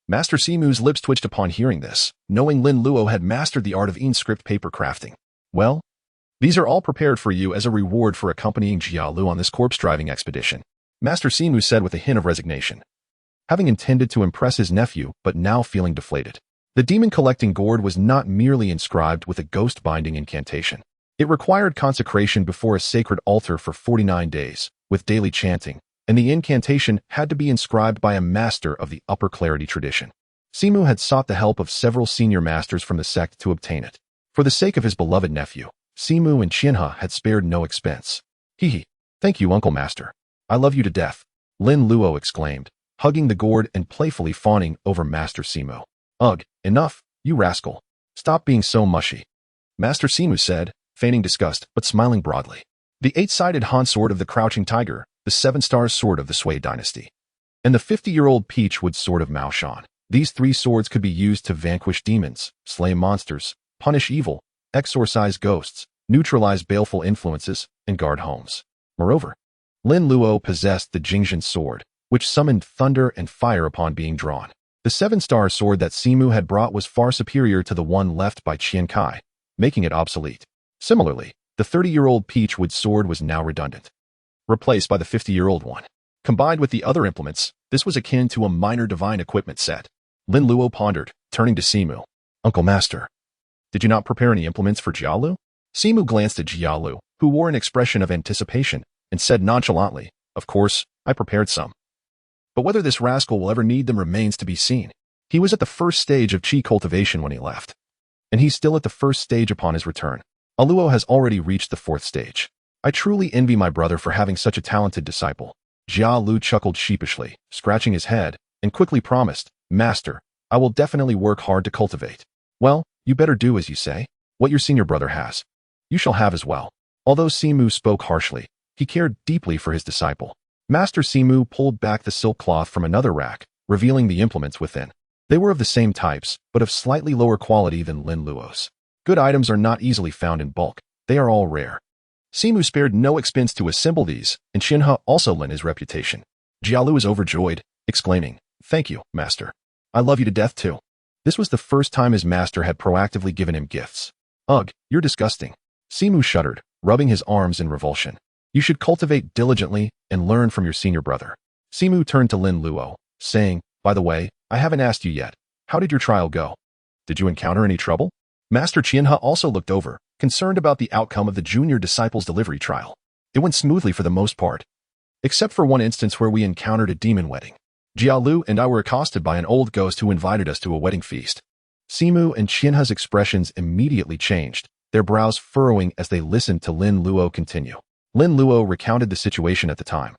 Master Simu's lips twitched upon hearing this, knowing Lin Luo had mastered the art of inscript paper crafting. Well, these are all prepared for you as a reward for accompanying Jia Lu on this corpse-driving expedition, Master Simu said with a hint of resignation, having intended to impress his nephew but now feeling deflated. The demon-collecting gourd was not merely inscribed with a ghost-binding incantation. It required consecration before a sacred altar for 49 days, with daily chanting, and the incantation had to be inscribed by a master of the upper clarity tradition. Simu had sought the help of several senior masters from the sect to obtain it. For the sake of his beloved nephew, Simu and Qian He had spared no expense. Hee. Thank you, Uncle Master. I love you to death, Lin Luo exclaimed, hugging the gourd and playfully fawning over Master Simu. Ugh, enough, you rascal. Stop being so mushy, Master Simu said, feigning disgust but smiling broadly. The 8-sided Han sword of the Crouching Tiger, the 7-star sword of the Sui dynasty, and the 50-year-old peachwood sword of Mao Shan. These 3 swords could be used to vanquish demons, slay monsters, punish evil, exorcise ghosts, neutralize baleful influences, and guard homes. Moreover, Lin Luo possessed the Jingzhen sword, which summoned thunder and fire upon being drawn. The 7-star sword that Simu had brought was far superior to the one left by Qian He, making it obsolete. Similarly, the 30-year-old peachwood sword was now redundant, replaced by the 50-year-old one. Combined with the other implements, this was akin to a minor divine equipment set. Lin Luo pondered, turning to Simu. Uncle Master, did you not prepare any implements for Jia Lu? Simu glanced at Jia Lu, who wore an expression of anticipation, and said nonchalantly, Of course, I prepared some. But whether this rascal will ever need them remains to be seen. He was at the first stage of qi cultivation when he left, and he's still at the first stage upon his return. Luo has already reached the 4th stage. I truly envy my brother for having such a talented disciple. Jia Lu chuckled sheepishly, scratching his head, and quickly promised, Master, I will definitely work hard to cultivate. Well, you better do as you say. What your senior brother has, you shall have as well. Although Simu spoke harshly, he cared deeply for his disciple. Master Simu pulled back the silk cloth from another rack, revealing the implements within. They were of the same types, but of slightly lower quality than Lin Luo's. Good items are not easily found in bulk. They are all rare. Simu spared no expense to assemble these, and Qian He also lent his reputation. Jialu was overjoyed, exclaiming, "Thank you, master. I love you to death too." This was the first time his master had proactively given him gifts. "Ugh, you're disgusting." Simu shuddered, rubbing his arms in revulsion. "You should cultivate diligently and learn from your senior brother." Simu turned to Lin Luo, saying, "By the way, I haven't asked you yet. How did your trial go? Did you encounter any trouble?" Master Qian He also looked over, concerned about the outcome of the junior disciple's delivery trial. It went smoothly for the most part, except for one instance where we encountered a demon wedding. Jialu and I were accosted by an old ghost who invited us to a wedding feast. Simu and Qian He's expressions immediately changed, their brows furrowing as they listened to Lin Luo continue. Lin Luo recounted the situation at the time,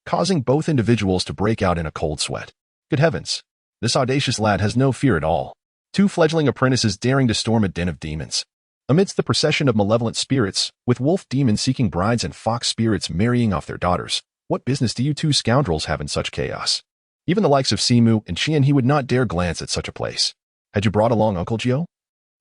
causing both individuals to break out in a cold sweat. Good heavens, this audacious lad has no fear at all. Two fledgling apprentices daring to storm a den of demons. Amidst the procession of malevolent spirits, with wolf demons seeking brides and fox spirits marrying off their daughters, what business do you two scoundrels have in such chaos? Even the likes of Simu and Qian He would not dare glance at such a place. Had you brought along Uncle Jiu?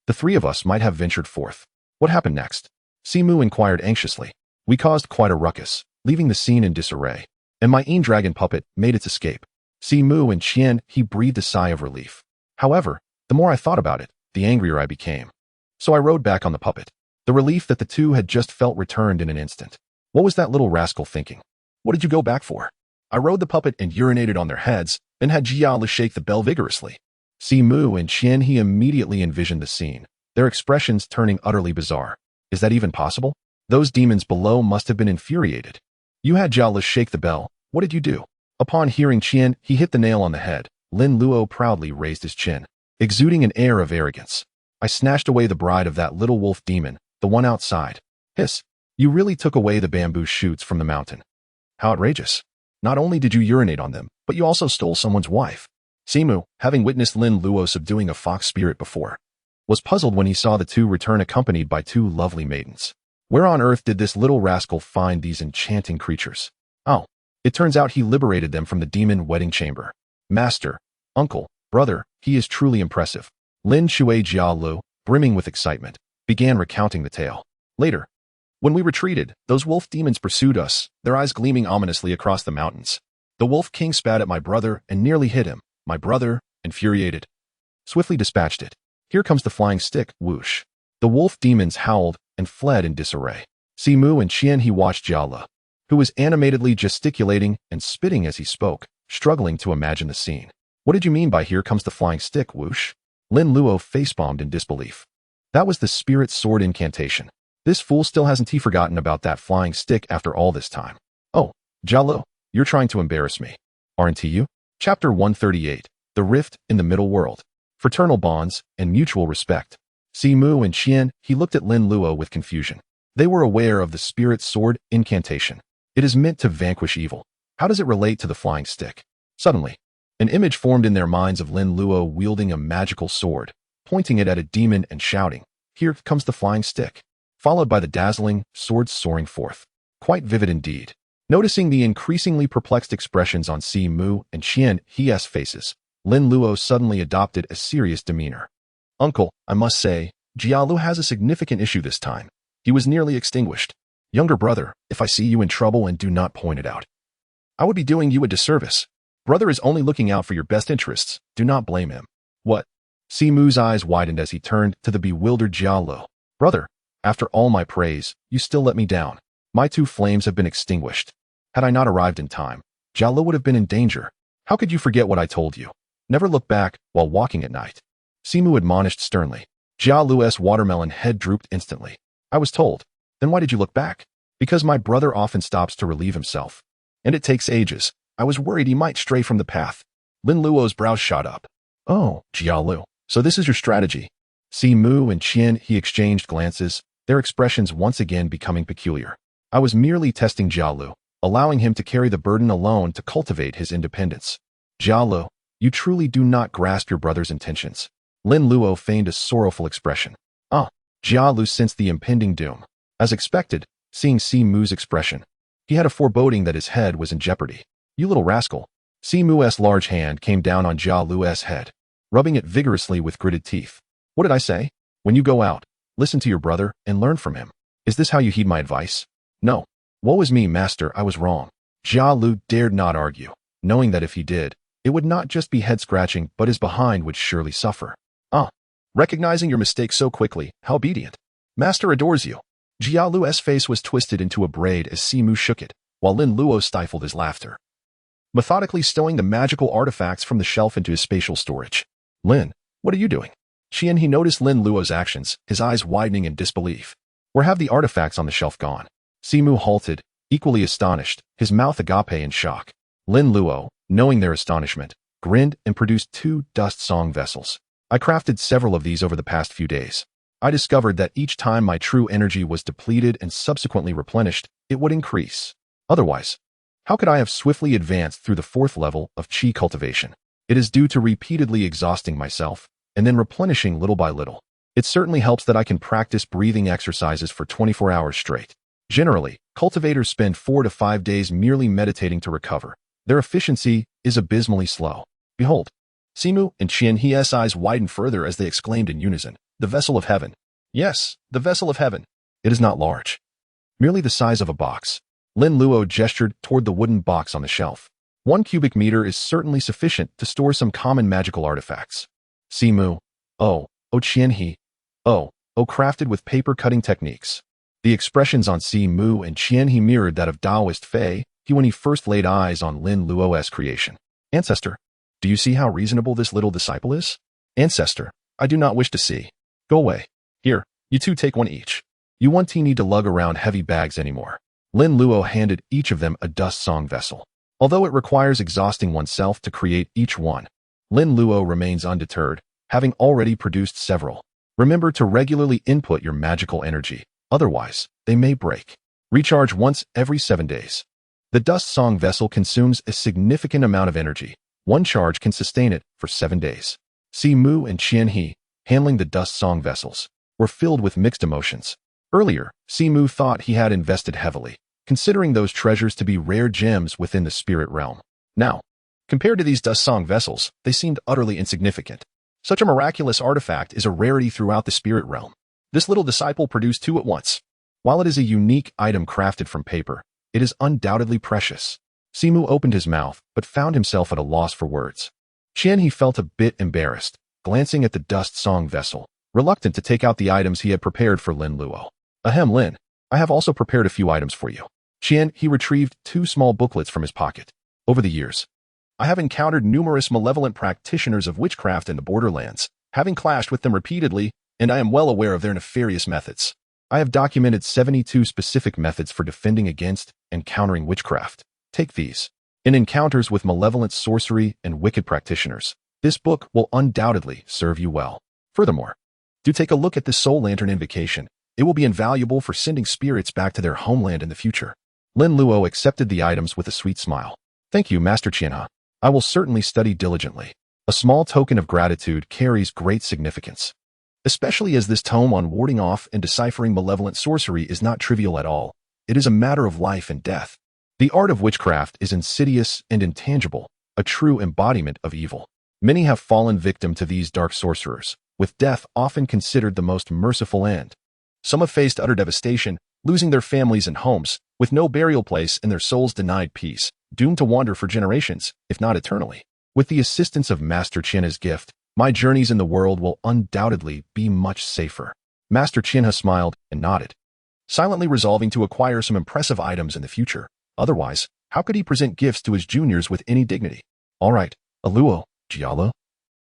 The three of us might have ventured forth. What happened next? Simu inquired anxiously. We caused quite a ruckus, leaving the scene in disarray, and my dragon puppet made its escape. Simu and Qian He breathed a sigh of relief. However, the more I thought about it, the angrier I became. So I rode back on the puppet. The relief that the two had just felt returned in an instant. What was that little rascal thinking? What did you go back for? I rode the puppet and urinated on their heads, then had Jialu shake the bell vigorously. Simu and Qian He immediately envisioned the scene, their expressions turning utterly bizarre. Is that even possible? Those demons below must have been infuriated. You had Jialu shake the bell. What did you do? Upon hearing Qian He hit the nail on the head, Lin Luo proudly raised his chin, exuding an air of arrogance. I snatched away the bride of that little wolf demon, the one outside. Hiss, you really took away the bamboo shoots from the mountain. How outrageous. Not only did you urinate on them, but you also stole someone's wife. Simu, having witnessed Lin Luo subduing a fox spirit before, was puzzled when he saw the two return accompanied by two lovely maidens. Where on earth did this little rascal find these enchanting creatures? Oh, it turns out he liberated them from the demon wedding chamber. Master, uncle, brother, he is truly impressive. Lin Shui Jialu, brimming with excitement, began recounting the tale. Later, when we retreated, those wolf demons pursued us, their eyes gleaming ominously across the mountains. The wolf king spat at my brother and nearly hit him. My brother, infuriated, swiftly dispatched it. Here comes the flying stick, whoosh. The wolf demons howled and fled in disarray. Simu and Qian He watched Jialu, who was animatedly gesticulating and spitting as he spoke, struggling to imagine the scene. What did you mean by here comes the flying stick, whoosh? Lin Luo facepalmed in disbelief. That was the spirit sword incantation. This fool still hasn't he forgotten about that flying stick after all this time. Oh, Jialu, you're trying to embarrass me, aren't you? Chapter 138, The Rift in the Middle World. Fraternal bonds and mutual respect. Simu and Qian He looked at Lin Luo with confusion. They were aware of the spirit sword incantation. It is meant to vanquish evil. How does it relate to the flying stick? Suddenly, an image formed in their minds of Lin Luo wielding a magical sword, pointing it at a demon and shouting, "Here comes the flying stick," followed by the dazzling swords soaring forth. Quite vivid indeed. Noticing the increasingly perplexed expressions on Simu and Qian He's faces, Lin Luo suddenly adopted a serious demeanor. Uncle, I must say, Jialu has a significant issue this time. He was nearly extinguished. Younger brother, if I see you in trouble and do not point it out, I would be doing you a disservice. Brother is only looking out for your best interests. Do not blame him. What? Simu's eyes widened as he turned to the bewildered Jialu. Brother, after all my praise, you still let me down. My two flames have been extinguished. Had I not arrived in time, Jialu would have been in danger. How could you forget what I told you? Never look back while walking at night. Simu admonished sternly. Jialu's watermelon head drooped instantly. I was told. Then why did you look back? Because my brother often stops to relieve himself. And it takes ages. I was worried he might stray from the path. Lin Luo's brows shot up. Oh, Jialu, so this is your strategy. Simu and Qian He exchanged glances, their expressions once again becoming peculiar. I was merely testing Jialu, allowing him to carry the burden alone to cultivate his independence. Jialu, you truly do not grasp your brother's intentions. Lin Luo feigned a sorrowful expression. Jialu sensed the impending doom. As expected, seeing Simu's expression. He had a foreboding that his head was in jeopardy. "You little rascal." Simu's large hand came down on Jia Luo's head, rubbing it vigorously with gritted teeth. "What did I say? When you go out, listen to your brother and learn from him. Is this how you heed my advice?" "No. Woe is me, master, I was wrong." Jia Lu dared not argue, knowing that if he did, it would not just be head-scratching, but his behind would surely suffer. Recognizing your mistake so quickly, how obedient. Master adores you." Jia Luo's face was twisted into a braid as Simu shook it, while Lin Luo stifled his laughter, methodically stowing the magical artifacts from the shelf into his spatial storage. "Lin, what are you doing?" Qian He noticed Lin Luo's actions, his eyes widening in disbelief. "Where have the artifacts on the shelf gone?" Simu halted, equally astonished, his mouth agape in shock. Lin Luo, knowing their astonishment, grinned and produced 2 dust song vessels. "I crafted several of these over the past few days. I discovered that each time my true energy was depleted and subsequently replenished, it would increase. Otherwise, how could I have swiftly advanced through the 4th level of Qi cultivation? It is due to repeatedly exhausting myself and then replenishing little by little. It certainly helps that I can practice breathing exercises for 24 hours straight. Generally, cultivators spend 4 to 5 days merely meditating to recover. Their efficiency is abysmally slow. Behold." Simu and Qian He's eyes widened further as they exclaimed in unison, "The vessel of heaven." "Yes, the vessel of heaven." "It is not large. Merely the size of a box." Lin Luo gestured toward the wooden box on the shelf. 1 cubic meter is certainly sufficient to store some common magical artifacts. Simu, "Oh, Qian He. Oh, crafted with paper cutting techniques." The expressions on Simu and Qian He mirrored that of Taoist Fei when he first laid eyes on Lin Luo's creation. "Ancestor, do you see how reasonable this little disciple is?" "Ancestor, I do not wish to see. Go away. Here, you 2 take 1 each. You won't need to lug around heavy bags anymore." Lin Luo handed each of them a dust song vessel. Although it requires exhausting oneself to create each one, Lin Luo remains undeterred, having already produced several. Remember to regularly input your magical energy, otherwise, they may break. Recharge once every 7 days. The dust song vessel consumes a significant amount of energy. 1 charge can sustain it for 7 days. Simu and Qian He, handling the dust song vessels, were filled with mixed emotions. Earlier, Simu thought he had invested heavily, considering those treasures to be rare gems within the spirit realm. Now, compared to these dust song vessels, they seemed utterly insignificant. Such a miraculous artifact is a rarity throughout the spirit realm. This little disciple produced 2 at once. While it is a unique item crafted from paper, it is undoubtedly precious. Simu opened his mouth, but found himself at a loss for words. Qian He felt a bit embarrassed, glancing at the dust song vessel, reluctant to take out the items he had prepared for Lin Luo. "Ahem, Lin, I have also prepared a few items for you." Qian He retrieved 2 small booklets from his pocket. "Over the years, I have encountered numerous malevolent practitioners of witchcraft in the borderlands, having clashed with them repeatedly, and I am well aware of their nefarious methods. I have documented 72 specific methods for defending against and countering witchcraft. Take these. In encounters with malevolent sorcery and wicked practitioners, this book will undoubtedly serve you well. Furthermore, do take a look at this Soul Lantern invocation. It will be invaluable for sending spirits back to their homeland in the future." Lin Luo accepted the items with a sweet smile. "Thank you, Master Qian He. I will certainly study diligently." A small token of gratitude carries great significance, especially as this tome on warding off and deciphering malevolent sorcery is not trivial at all. It is a matter of life and death. The art of witchcraft is insidious and intangible, a true embodiment of evil. Many have fallen victim to these dark sorcerers, with death often considered the most merciful end. Some have faced utter devastation, losing their families and homes, with no burial place and their souls denied peace, doomed to wander for generations, if not eternally. With the assistance of Master Qian's gift, my journeys in the world will undoubtedly be much safer. Master Qian He smiled and nodded, silently resolving to acquire some impressive items in the future. Otherwise, how could he present gifts to his juniors with any dignity? "All right, Luo, Jia Luo,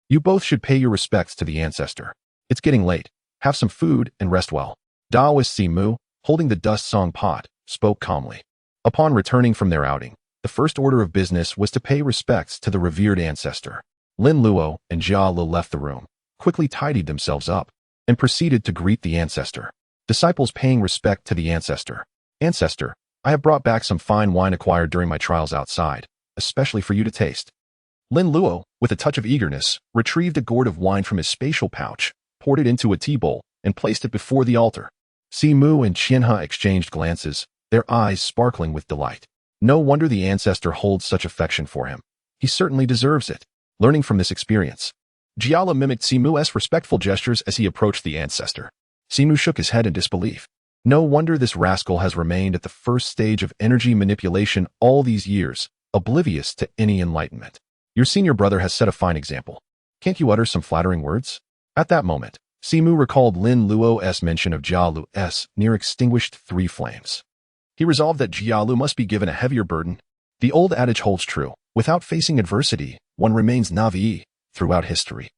you both should pay your respects to the ancestor. It's getting late. Have some food and rest well." Taoist Simu, holding the dust song pot, spoke calmly. Upon returning from their outing, the first order of business was to pay respects to the revered ancestor. Lin Luo and Jia Luo left the room, quickly tidied themselves up, and proceeded to greet the ancestor. Disciples paying respect to the ancestor. "Ancestor, I have brought back some fine wine acquired during my trials outside, especially for you to taste." Lin Luo, with a touch of eagerness, retrieved a gourd of wine from his spatial pouch, poured it into a tea bowl, and placed it before the altar. Simu and Qian He exchanged glances, their eyes sparkling with delight. No wonder the ancestor holds such affection for him. He certainly deserves it. Learning from this experience, Jiala mimicked Simu's respectful gestures as he approached the ancestor. Simu shook his head in disbelief. No wonder this rascal has remained at the first stage of energy manipulation all these years, oblivious to any enlightenment. Your senior brother has set a fine example. Can't you utter some flattering words? At that moment, Simu recalled Lin Luo's mention of Jia Lu's near-extinguished 3 flames. He resolved that Jia Lu must be given a heavier burden. The old adage holds true. Without facing adversity, one remains naive throughout history.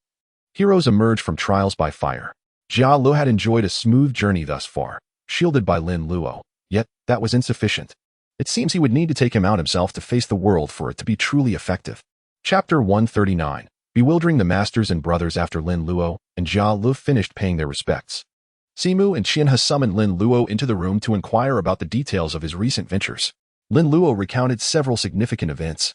Heroes emerge from trials by fire. Jia Lu had enjoyed a smooth journey thus far, shielded by Lin Luo, yet that was insufficient. It seems he would need to take him out himself to face the world for it to be truly effective. Chapter 139. Bewildering the masters and brothers after Lin Luo and Jia Lu finished paying their respects. Simu and Qian He summoned Lin Luo into the room to inquire about the details of his recent ventures. Lin Luo recounted several significant events,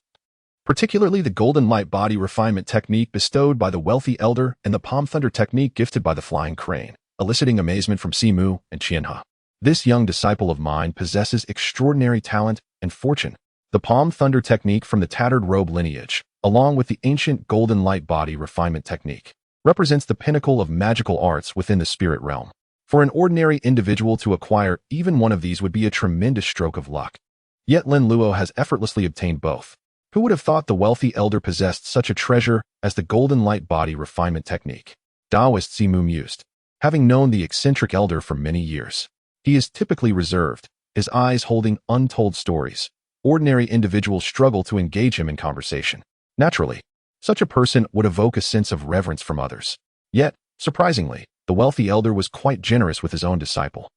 particularly the golden light body refinement technique bestowed by the wealthy elder and the palm thunder technique gifted by the flying crane, eliciting amazement from Simu and Qian He. This young disciple of mine possesses extraordinary talent and fortune. The palm thunder technique from the tattered robe lineage, along with the ancient golden light body refinement technique, represents the pinnacle of magical arts within the spirit realm. For an ordinary individual to acquire even one of these would be a tremendous stroke of luck. Yet Lin Luo has effortlessly obtained both. Who would have thought the wealthy elder possessed such a treasure as the golden light body refinement technique? Taoist Simu mused. Having known the eccentric elder for many years, he is typically reserved, his eyes holding untold stories. Ordinary individuals struggle to engage him in conversation. Naturally, such a person would evoke a sense of reverence from others. Yet, surprisingly, the wealthy elder was quite generous with his own disciple,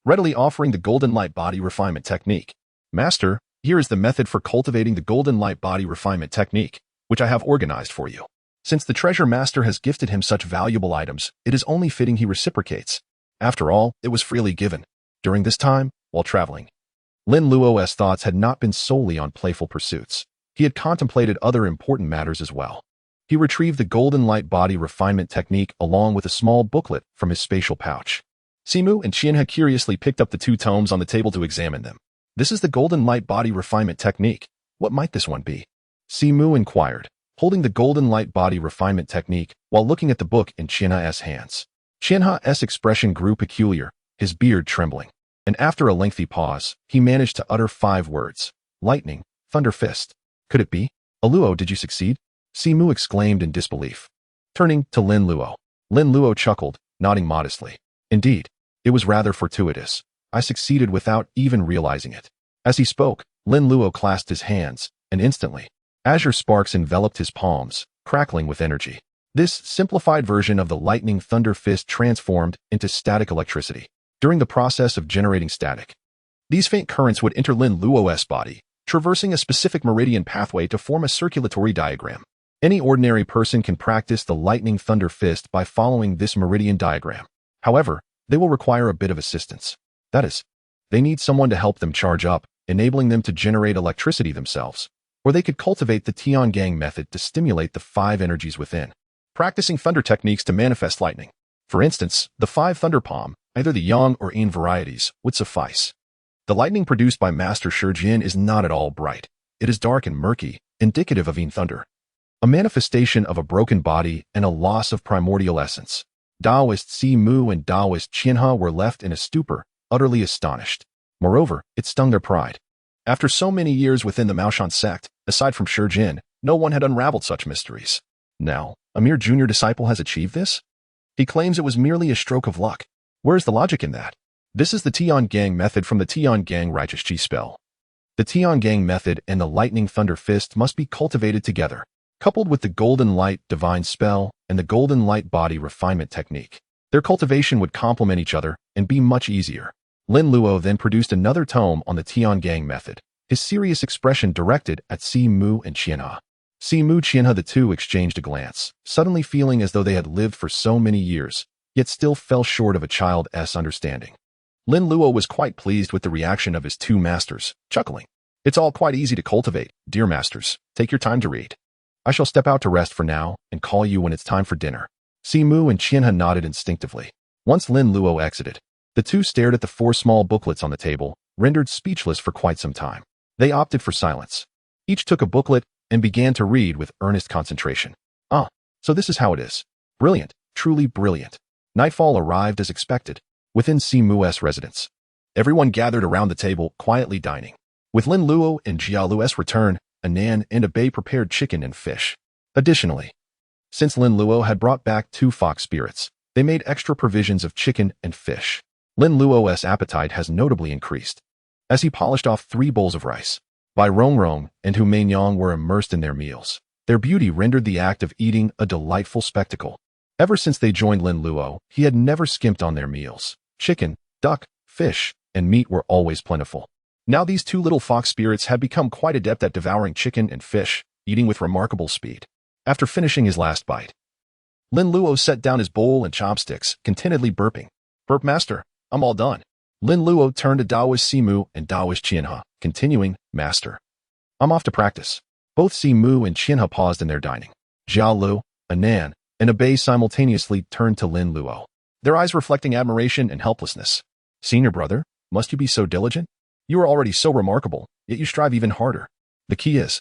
readily offering the golden light body refinement technique. Master, here is the method for cultivating the golden light body refinement technique, which I have organized for you. Since the treasure master has gifted him such valuable items, it is only fitting he reciprocates. After all, it was freely given. During this time, while traveling, Lin Luo's thoughts had not been solely on playful pursuits. He had contemplated other important matters as well. He retrieved the golden light body refinement technique along with a small booklet from his spatial pouch. Simu and Qian He curiously picked up the 2 tomes on the table to examine them. This is the golden light body refinement technique. What might this one be? Simu inquired, holding the golden light body refinement technique while looking at the book in Qian He's hands. Qian He's expression grew peculiar, his beard trembling, and after a lengthy pause, he managed to utter 5 words. Lightning, thunder fist. Could it be? Luo, did you succeed? Simu exclaimed in disbelief. Turning to Lin Luo. Lin Luo chuckled, nodding modestly. Indeed, it was rather fortuitous. I succeeded without even realizing it. As he spoke, Lin Luo clasped his hands, and instantly, azure sparks enveloped his palms, crackling with energy. This simplified version of the lightning thunder fist transformed into static electricity. During the process of generating static, these faint currents would enter Lin Luo's body, traversing a specific meridian pathway to form a circulatory diagram. Any ordinary person can practice the lightning thunder fist by following this meridian diagram. However, they will require a bit of assistance. That is, they need someone to help them charge up, enabling them to generate electricity themselves. Or they could cultivate the Tiangang method to stimulate the 5 energies within, practicing thunder techniques to manifest lightning. For instance, the 5 thunder palm, either the yang or yin varieties, would suffice. The lightning produced by Master Shi Jin is not at all bright. It is dark and murky, indicative of yin thunder, a manifestation of a broken body and a loss of primordial essence. Taoist Simu and Taoist Qian He were left in a stupor, utterly astonished. Moreover, it stung their pride. After so many years within the Maoshan sect, aside from Shi Jin, no one had unraveled such mysteries. Now, a mere junior disciple has achieved this? He claims it was merely a stroke of luck. Where is the logic in that? This is the Tiangang method from the Tiangang righteous chi spell. The Tiangang method and the lightning thunder fist must be cultivated together, coupled with the golden light divine spell and the golden light body refinement technique. Their cultivation would complement each other and be much easier. Lin Luo then produced another tome on the Tiangang method, his serious expression directed at Simu and Qian He. Simu Qian He, the two exchanged a glance, suddenly feeling as though they had lived for so many years, yet still fell short of a child's understanding. Lin Luo was quite pleased with the reaction of his 2 masters, chuckling. It's all quite easy to cultivate, dear masters. Take your time to read. I shall step out to rest for now and call you when it's time for dinner. Simu and Qian He nodded instinctively. Once Lin Luo exited, The two stared at the four small booklets on the table, rendered speechless for quite some time. They opted for silence. Each took a booklet and began to read with earnest concentration. Ah, so this is how it is. Brilliant, truly brilliant. Nightfall arrived as expected, within Simu's residence. Everyone gathered around the table, quietly dining. With Lin Luo and Jia Luo's return, Anan and Abei prepared chicken and fish. Additionally, since Lin Luo had brought back 2 fox spirits, they made extra provisions of chicken and fish. Lin Luo's appetite has notably increased, as he polished off 3 bowls of rice. Bai Rongrong and Hu Meinyang were immersed in their meals. Their beauty rendered the act of eating a delightful spectacle. Ever since they joined Lin Luo, he had never skimped on their meals. Chicken, duck, fish, and meat were always plentiful. Now these 2 little fox spirits had become quite adept at devouring chicken and fish, eating with remarkable speed. After finishing his last bite, Lin Luo set down his bowl and chopsticks, contentedly burping. Burp master, I'm all done. Lin Luo turned to Daoist Simu and Daoist Qian He, continuing, Master, I'm off to practice. Both Simu and Qian He paused in their dining. Jiao Lu, Anan, and Abei simultaneously turned to Lin Luo, their eyes reflecting admiration and helplessness. Senior brother, must you be so diligent? You are already so remarkable, yet you strive even harder. The key is,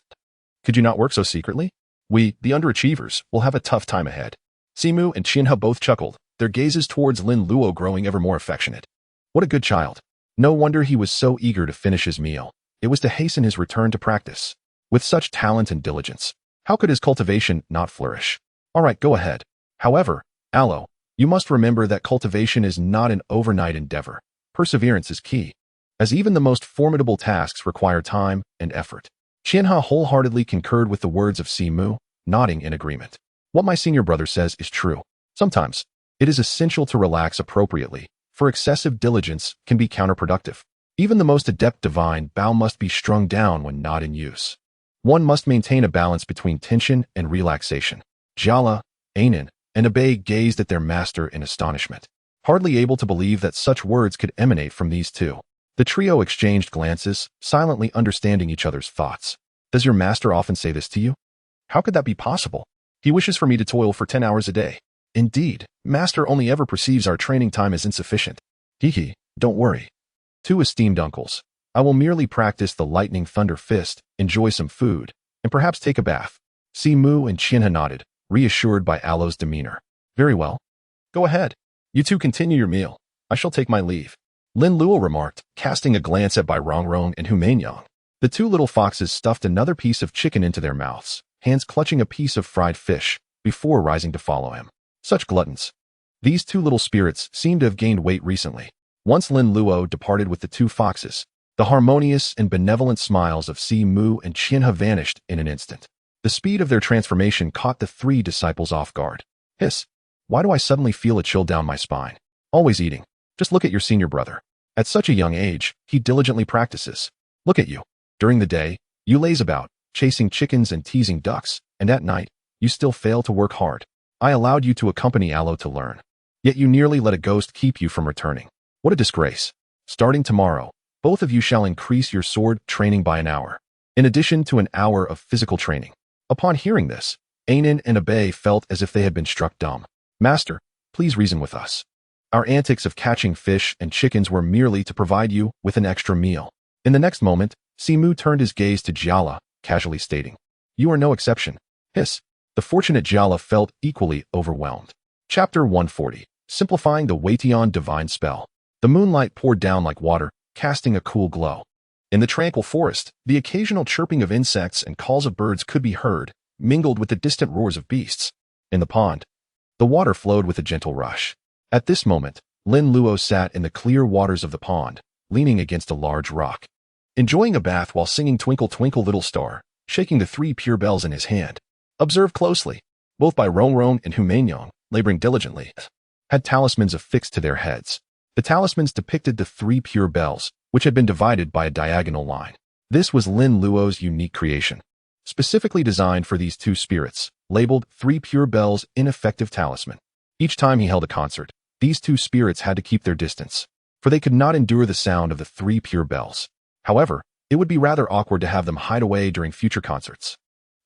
could you not work so secretly? We, the underachievers, will have a tough time ahead. Simu and Qian He both chuckled, their gazes towards Lin Luo growing ever more affectionate. What a good child. No wonder he was so eager to finish his meal. It was to hasten his return to practice. With such talent and diligence, how could his cultivation not flourish? All right, go ahead. However, Alo, you must remember that cultivation is not an overnight endeavor. Perseverance is key, as even the most formidable tasks require time and effort. Qian He wholeheartedly concurred with the words of Simu, nodding in agreement. What my senior brother says is true. Sometimes, it is essential to relax appropriately, for excessive diligence can be counterproductive. Even the most adept divine bow must be strung down when not in use. One must maintain a balance between tension and relaxation. Jiala, Anan, and Abei gazed at their master in astonishment, hardly able to believe that such words could emanate from these two. The trio exchanged glances, silently understanding each other's thoughts. Does your master often say this to you? How could that be possible? He wishes for me to toil for 10 hours a day. Indeed, master only ever perceives our training time as insufficient. He, don't worry. 2 esteemed uncles, I will merely practice the lightning thunder fist, enjoy some food, and perhaps take a bath. Simu and Qian He nodded, reassured by Alo's demeanor. Very well. Go ahead. You 2 continue your meal. I shall take my leave. Lin Luo remarked, casting a glance at Bai Rongrong and Hu Meinyang. The 2 little foxes stuffed another piece of chicken into their mouths, hands clutching a piece of fried fish, before rising to follow him. Such gluttons. These 2 little spirits seemed to have gained weight recently. Once Lin Luo departed with the 2 foxes, the harmonious and benevolent smiles of Simu and Qian He vanished in an instant. The speed of their transformation caught the 3 disciples off guard. Hiss. Why do I suddenly feel a chill down my spine? Always eating. Just look at your senior brother. At such a young age, he diligently practices. Look at you. During the day, you laze about, chasing chickens and teasing ducks, and at night, you still fail to work hard. I allowed you to accompany Alo to learn. Yet you nearly let a ghost keep you from returning. What a disgrace. Starting tomorrow, both of you shall increase your sword training by an hour, in addition to an hour of physical training. Upon hearing this, Anan and Abei felt as if they had been struck dumb. Master, please reason with us. Our antics of catching fish and chickens were merely to provide you with an extra meal. In the next moment, Simu turned his gaze to Jiala, casually stating, You are no exception. Hiss. The fortunate Jiala felt equally overwhelmed. Chapter 140. Simplifying the Weitian Divine Spell. The moonlight poured down like water, casting a cool glow. In the tranquil forest, the occasional chirping of insects and calls of birds could be heard, mingled with the distant roars of beasts. In the pond, the water flowed with a gentle rush. At this moment, Lin Luo sat in the clear waters of the pond, leaning against a large rock, enjoying a bath while singing Twinkle Twinkle Little Star, shaking the 3 pure bells in his hand. Observe closely. Both Bai Rongrong and Hu Meinyang, laboring diligently, had talismans affixed to their heads. The talismans depicted the 3 pure bells, which had been divided by a diagonal line. This was Lin Luo's unique creation, specifically designed for these 2 spirits, labeled 3 pure bells ineffective talisman. Each time he held a concert, these 2 spirits had to keep their distance, for they could not endure the sound of the 3 pure bells. However, it would be rather awkward to have them hide away during future concerts.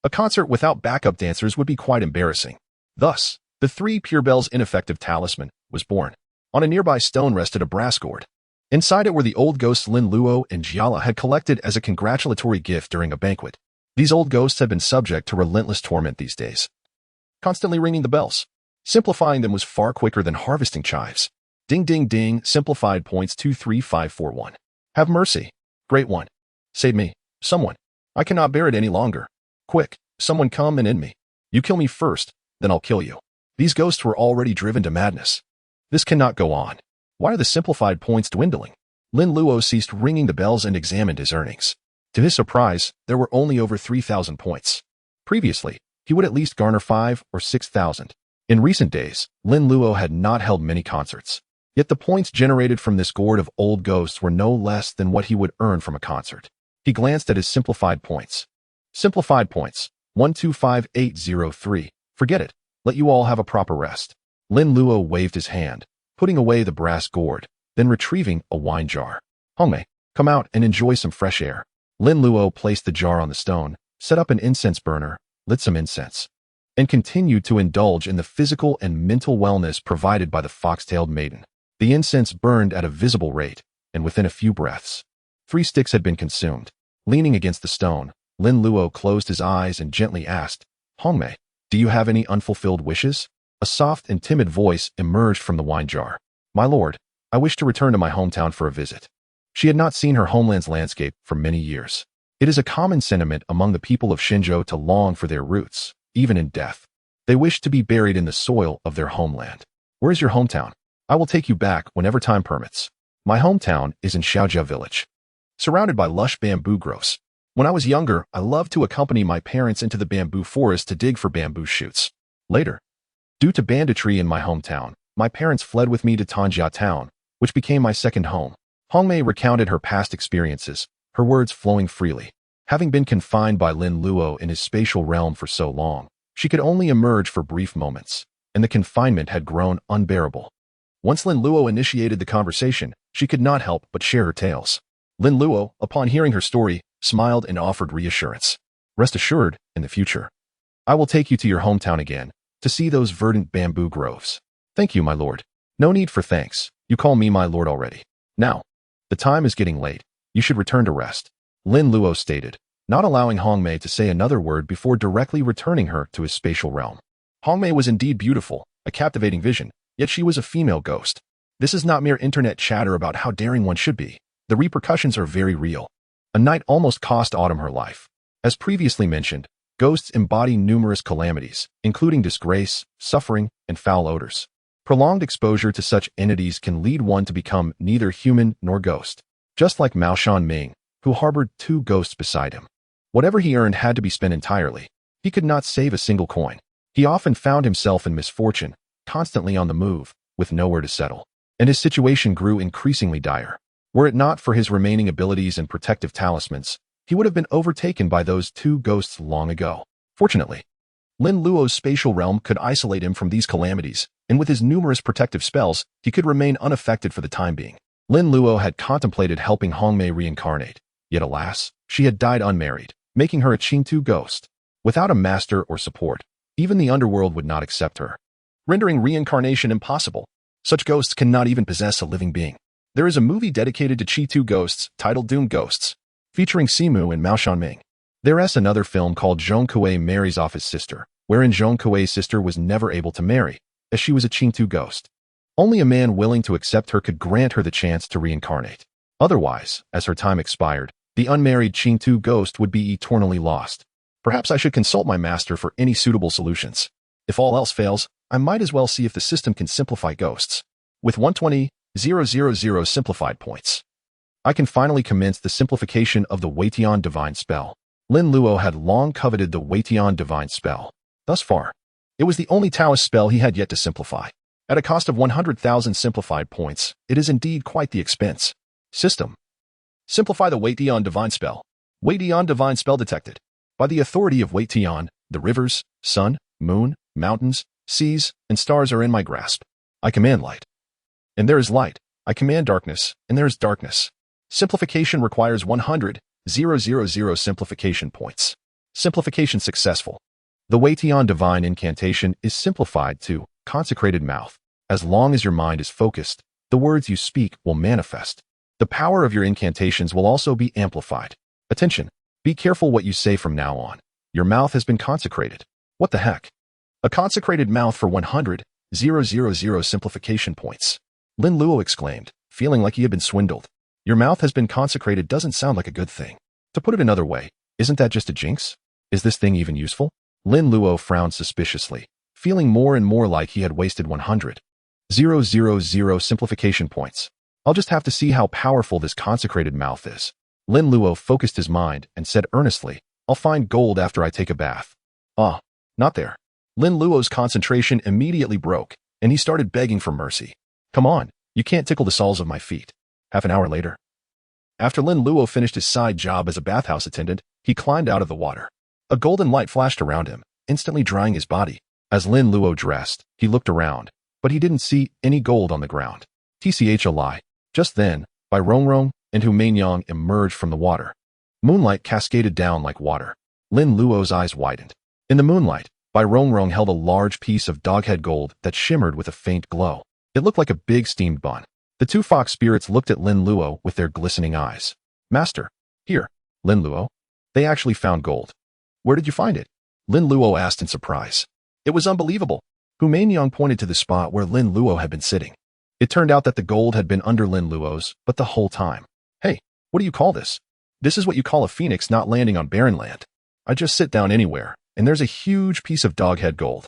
A concert without backup dancers would be quite embarrassing. Thus, the 3 pure bells ineffective talisman was born. On a nearby stone rested a brass gourd. Inside it were the old ghosts Lin Luo and Jiala had collected as a congratulatory gift during a banquet. These old ghosts had been subject to relentless torment these days, constantly ringing the bells. Simplifying them was far quicker than harvesting chives. Ding ding ding, simplified points 23541. Have mercy. Great one. Save me. Someone. I cannot bear it any longer. Quick, someone come and end me. You kill me first, then I'll kill you. These ghosts were already driven to madness. This cannot go on. Why are the simplified points dwindling? Lin Luo ceased ringing the bells and examined his earnings. To his surprise, there were only over 3,000 points. Previously, he would at least garner 5 or 6,000. In recent days, Lin Luo had not held many concerts. Yet the points generated from this gourd of old ghosts were no less than what he would earn from a concert. He glanced at his simplified points. Simplified points, 125803. Forget it. Let you all have a proper rest. Lin Luo waved his hand, putting away the brass gourd, then retrieving a wine jar. Hongmei, come out and enjoy some fresh air. Lin Luo placed the jar on the stone, set up an incense burner, lit some incense, and continued to indulge in the physical and mental wellness provided by the fox-tailed maiden. The incense burned at a visible rate, and within a few breaths, 3 sticks had been consumed. Leaning against the stone, Lin Luo closed his eyes and gently asked, Hongmei, do you have any unfulfilled wishes? A soft and timid voice emerged from the wine jar. My lord, I wish to return to my hometown for a visit. She had not seen her homeland's landscape for many years. It is a common sentiment among the people of Xinzhou to long for their roots, even in death. They wish to be buried in the soil of their homeland. Where is your hometown? I will take you back whenever time permits. My hometown is in Xiaojia village, surrounded by lush bamboo groves. When I was younger, I loved to accompany my parents into the bamboo forest to dig for bamboo shoots. Later, due to banditry in my hometown, my parents fled with me to Tongjiao town, which became my second home. Hongmei recounted her past experiences, her words flowing freely. Having been confined by Lin Luo in his spatial realm for so long, she could only emerge for brief moments, and the confinement had grown unbearable. Once Lin Luo initiated the conversation, she could not help but share her tales. Lin Luo, upon hearing her story, smiled and offered reassurance. Rest assured, in the future, I will take you to your hometown again, to see those verdant bamboo groves. Thank you, my lord. No need for thanks. You call me my lord already. Now, the time is getting late. You should return to rest, Lin Luo stated, not allowing Hongmei to say another word before directly returning her to his spatial realm. Hongmei was indeed beautiful, a captivating vision, yet she was a female ghost. This is not mere internet chatter about how daring one should be. The repercussions are very real. A night almost cost Autumn her life. As previously mentioned, ghosts embody numerous calamities, including disgrace, suffering, and foul odors. Prolonged exposure to such entities can lead one to become neither human nor ghost, just like Mao Shanming, who harbored 2 ghosts beside him. Whatever he earned had to be spent entirely. He could not save a single coin. He often found himself in misfortune, constantly on the move, with nowhere to settle. And his situation grew increasingly dire. Were it not for his remaining abilities and protective talismans, he would have been overtaken by those 2 ghosts long ago. Fortunately, Lin Luo's spatial realm could isolate him from these calamities, and with his numerous protective spells, he could remain unaffected for the time being. Lin Luo had contemplated helping Hongmei reincarnate, yet alas, she had died unmarried, making her a Qingtu ghost. Without a master or support, even the underworld would not accept her, rendering reincarnation impossible. Such ghosts cannot even possess a living being. There is a movie dedicated to Qingtu ghosts titled Doomed Ghosts, featuring Simu and Mao Shanming. There is another film called Zhong Kuei Marries Off His Sister, wherein Zhong Kuei's sister was never able to marry, as she was a Qingtu ghost. Only a man willing to accept her could grant her the chance to reincarnate. Otherwise, as her time expired, the unmarried Qingtu ghost would be eternally lost. Perhaps I should consult my master for any suitable solutions. If all else fails, I might as well see if the system can simplify ghosts. With 120,000 simplified points, I can finally commence the simplification of the Tongtian divine spell. Lin Luo had long coveted the Tongtian divine spell. Thus far, it was the only Taoist spell he had yet to simplify. At a cost of 100,000 simplified points, it is indeed quite the expense. System. Simplify the Tongtian divine spell. Tongtian divine spell detected. By the authority of Tongtian, the rivers, sun, moon, mountains, seas, and stars are in my grasp. I command light, and there is light. I command darkness, and there is darkness. Simplification requires 100,000 simplification points. Simplification successful. The Tongtian divine incantation is simplified to consecrated mouth. As long as your mind is focused, the words you speak will manifest. The power of your incantations will also be amplified. Attention! Be careful what you say from now on. Your mouth has been consecrated. What the heck? A consecrated mouth for 100,000 simplification points. Lin Luo exclaimed, feeling like he had been swindled. Your mouth has been consecrated doesn't sound like a good thing. To put it another way, isn't that just a jinx? Is this thing even useful? Lin Luo frowned suspiciously, feeling more and more like he had wasted 100,000 simplification points. I'll just have to see how powerful this consecrated mouth is. Lin Luo focused his mind and said earnestly, I'll find gold after I take a bath. Ah, not there. Lin Luo's concentration immediately broke, and he started begging for mercy. Come on, you can't tickle the soles of my feet. Half an hour later. After Lin Luo finished his side job as a bathhouse attendant, he climbed out of the water. A golden light flashed around him, instantly drying his body. As Lin Luo dressed, he looked around, but he didn't see any gold on the ground. TCH a lie. Just then, Bai Rongrong and Hu Mainyang emerged from the water. Moonlight cascaded down like water. Lin Luo's eyes widened. In the moonlight, Bai Rongrong held a large piece of doghead gold that shimmered with a faint glow. It looked like a big steamed bun. The two fox spirits looked at Lin Luo with their glistening eyes. Master, here, Lin Luo. They actually found gold. Where did you find it? Lin Luo asked in surprise. It was unbelievable. Hu Mainyang pointed to the spot where Lin Luo had been sitting. It turned out that the gold had been under Lin Luo's, but the whole time. Hey, what do you call this? This is what you call a phoenix not landing on barren land. I just sit down anywhere, and there's a huge piece of doghead gold.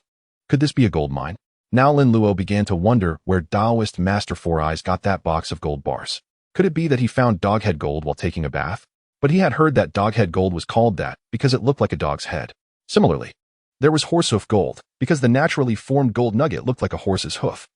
Could this be a gold mine? Now Lin Luo began to wonder where Taoist Master Four Eyes got that box of gold bars. Could it be that he found doghead gold while taking a bath? But he had heard that doghead gold was called that because it looked like a dog's head. Similarly, there was horsehoof gold because the naturally formed gold nugget looked like a horse's hoof.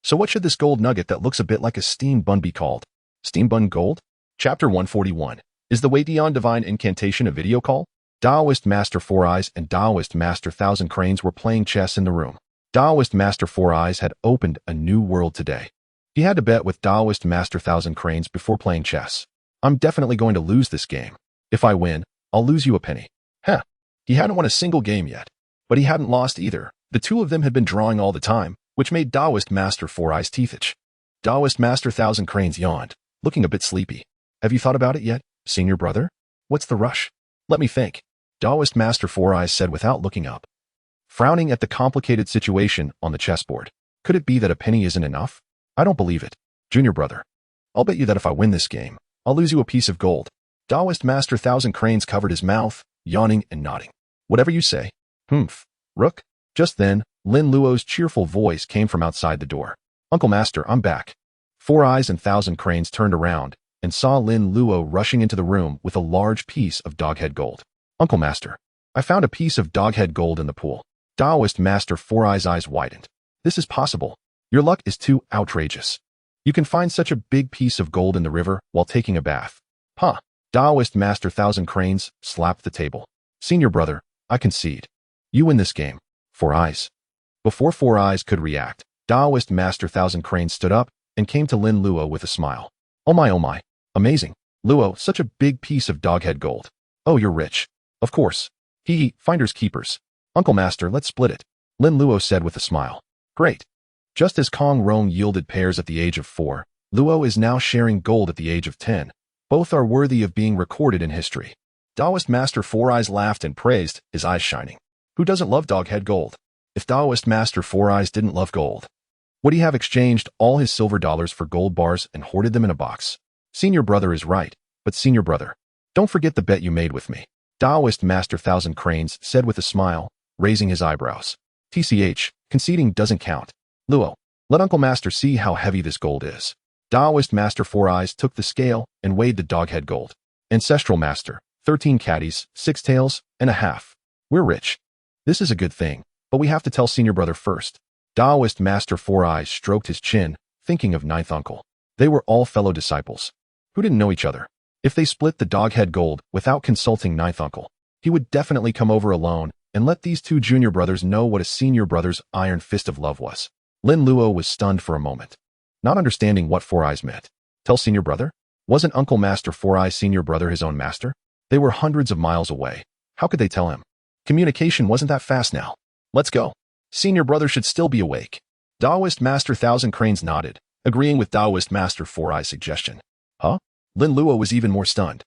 So what should this gold nugget that looks a bit like a steam bun be called? Steam bun gold? Chapter 141. Is the Weidian Divine Incantation a video call? Taoist Master Four Eyes and Taoist Master Thousand Cranes were playing chess in the room. Taoist Master Four Eyes had opened a new world today. He had to bet with Taoist Master Thousand Cranes before playing chess. I'm definitely going to lose this game. If I win, I'll lose you a penny. Heh. He hadn't won a single game yet, but he hadn't lost either. The two of them had been drawing all the time, which made Taoist Master Four Eyes teeth itch. Taoist Master Thousand Cranes yawned, looking a bit sleepy. Have you thought about it yet, senior brother? What's the rush? Let me think. Taoist Master Four Eyes said without looking up. Frowning at the complicated situation on the chessboard. Could it be that a penny isn't enough? I don't believe it. Junior brother. I'll bet you that if I win this game, I'll lose you a piece of gold. Taoist Master Thousand Cranes covered his mouth, yawning and nodding. Whatever you say. Humph. Rook? Just then, Lin Luo's cheerful voice came from outside the door. Uncle Master, I'm back. Four Eyes and Thousand Cranes turned around and saw Lin Luo rushing into the room with a large piece of doghead gold. Uncle Master, I found a piece of doghead gold in the pool. Taoist Master Four Eyes' eyes widened. This is possible. Your luck is too outrageous. You can find such a big piece of gold in the river while taking a bath. Huh. Taoist Master Thousand Cranes slapped the table. Senior brother, I concede. You win this game. Four Eyes. Before Four Eyes could react, Taoist Master Thousand Cranes stood up and came to Lin Luo with a smile. Oh my. Amazing. Luo, such a big piece of doghead gold. Oh, you're rich. Of course. Finders keepers. Uncle Master, let's split it. Lin Luo said with a smile. Great. Just as Kong Rong yielded pears at the age of 4, Luo is now sharing gold at the age of 10. Both are worthy of being recorded in history. Taoist Master Four Eyes laughed and praised, his eyes shining. Who doesn't love doghead gold? If Taoist Master Four Eyes didn't love gold, would he have exchanged all his silver dollars for gold bars and hoarded them in a box? Senior brother is right, but senior brother, don't forget the bet you made with me. Taoist Master Thousand Cranes said with a smile, raising his eyebrows. TCH, conceding doesn't count. Luo, let Uncle Master see how heavy this gold is. Taoist Master Four Eyes took the scale and weighed the doghead gold. Ancestral Master, 13 caddies, 6 tails, and a half. We're rich. This is a good thing, but we have to tell senior brother first. Taoist Master Four Eyes stroked his chin, thinking of ninth uncle. They were all fellow disciples, who didn't know each other. If they split the doghead gold without consulting ninth uncle, he would definitely come over alone and let these two junior brothers know what a senior brother's iron fist of love was. Lin Luo was stunned for a moment, not understanding what Four Eyes meant. Tell senior brother? Wasn't Uncle Master Four Eyes senior brother his own master? They were hundreds of miles away. How could they tell him? Communication wasn't that fast now. Let's go. Senior brother should still be awake. Taoist Master Thousand Cranes nodded, agreeing with Taoist Master Four Eyes' suggestion. Huh? Lin Luo was even more stunned.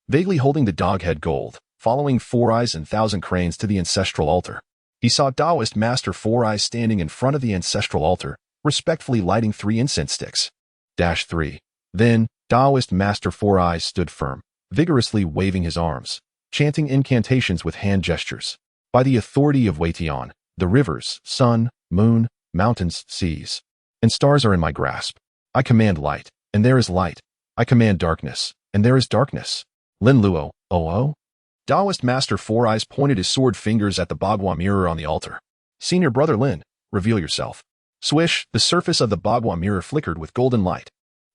Vaguely holding the dog head gold, following Four Eyes and Thousand Cranes to the ancestral altar, he saw Taoist Master Four Eyes standing in front of the ancestral altar, respectfully lighting 3 incense sticks. 3. Then, Taoist Master Four Eyes stood firm, vigorously waving his arms, chanting incantations with hand gestures. By the authority of Tian, the rivers, sun, moon, mountains, seas, and stars are in my grasp. I command light, and there is light. I command darkness, and there is darkness. Lin Luo, oh. Taoist Master Four Eyes pointed his sword fingers at the Bagua mirror on the altar. Senior brother Lin, reveal yourself. Swish, the surface of the Bagua mirror flickered with golden light.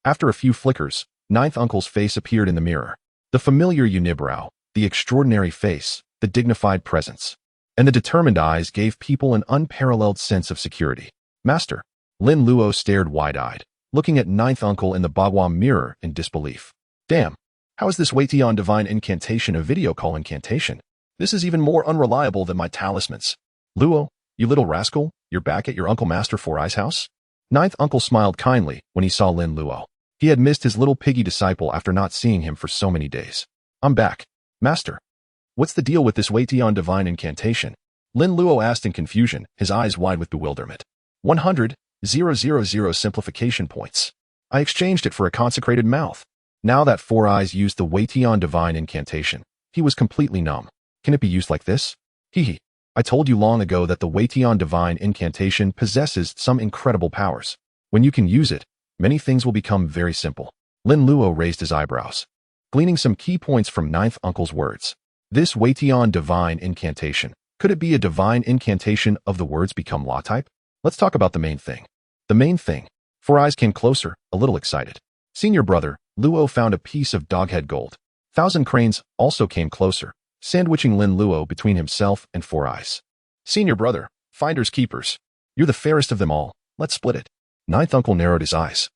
After a few flickers, Ninth Uncle's face appeared in the mirror. The familiar unibrow, the extraordinary face, the dignified presence, and the determined eyes gave people an unparalleled sense of security. Master. Lin Luo stared wide-eyed, looking at Ninth Uncle in the Bagua mirror in disbelief. Damn. How is this Tian divine incantation a video call incantation? This is even more unreliable than my talismans. Luo, you little rascal, you're back at your Uncle Master Four Eyes' house? Ninth Uncle smiled kindly when he saw Lin Luo. He had missed his little piggy disciple after not seeing him for so many days. I'm back. Master. What's the deal with this Tian divine incantation? Lin Luo asked in confusion, his eyes wide with bewilderment. 100,000 simplification points. I exchanged it for a consecrated mouth. Now that Four Eyes used the Tian divine incantation, he was completely numb. Can it be used like this? Hee. I told you long ago that the Tian divine incantation possesses some incredible powers. When you can use it, many things will become very simple. Lin Luo raised his eyebrows, gleaning some key points from Ninth Uncle's words. This Tian divine incantation, could it be a divine incantation of the words become law type? Let's talk about the main thing. The main thing. Four Eyes came closer, a little excited. Senior brother, Luo found a piece of doghead gold. Thousand Cranes also came closer, sandwiching Lin Luo between himself and Four Eyes. Senior brother, finders keepers. You're the fairest of them all. Let's split it. Ninth Uncle narrowed his eyes,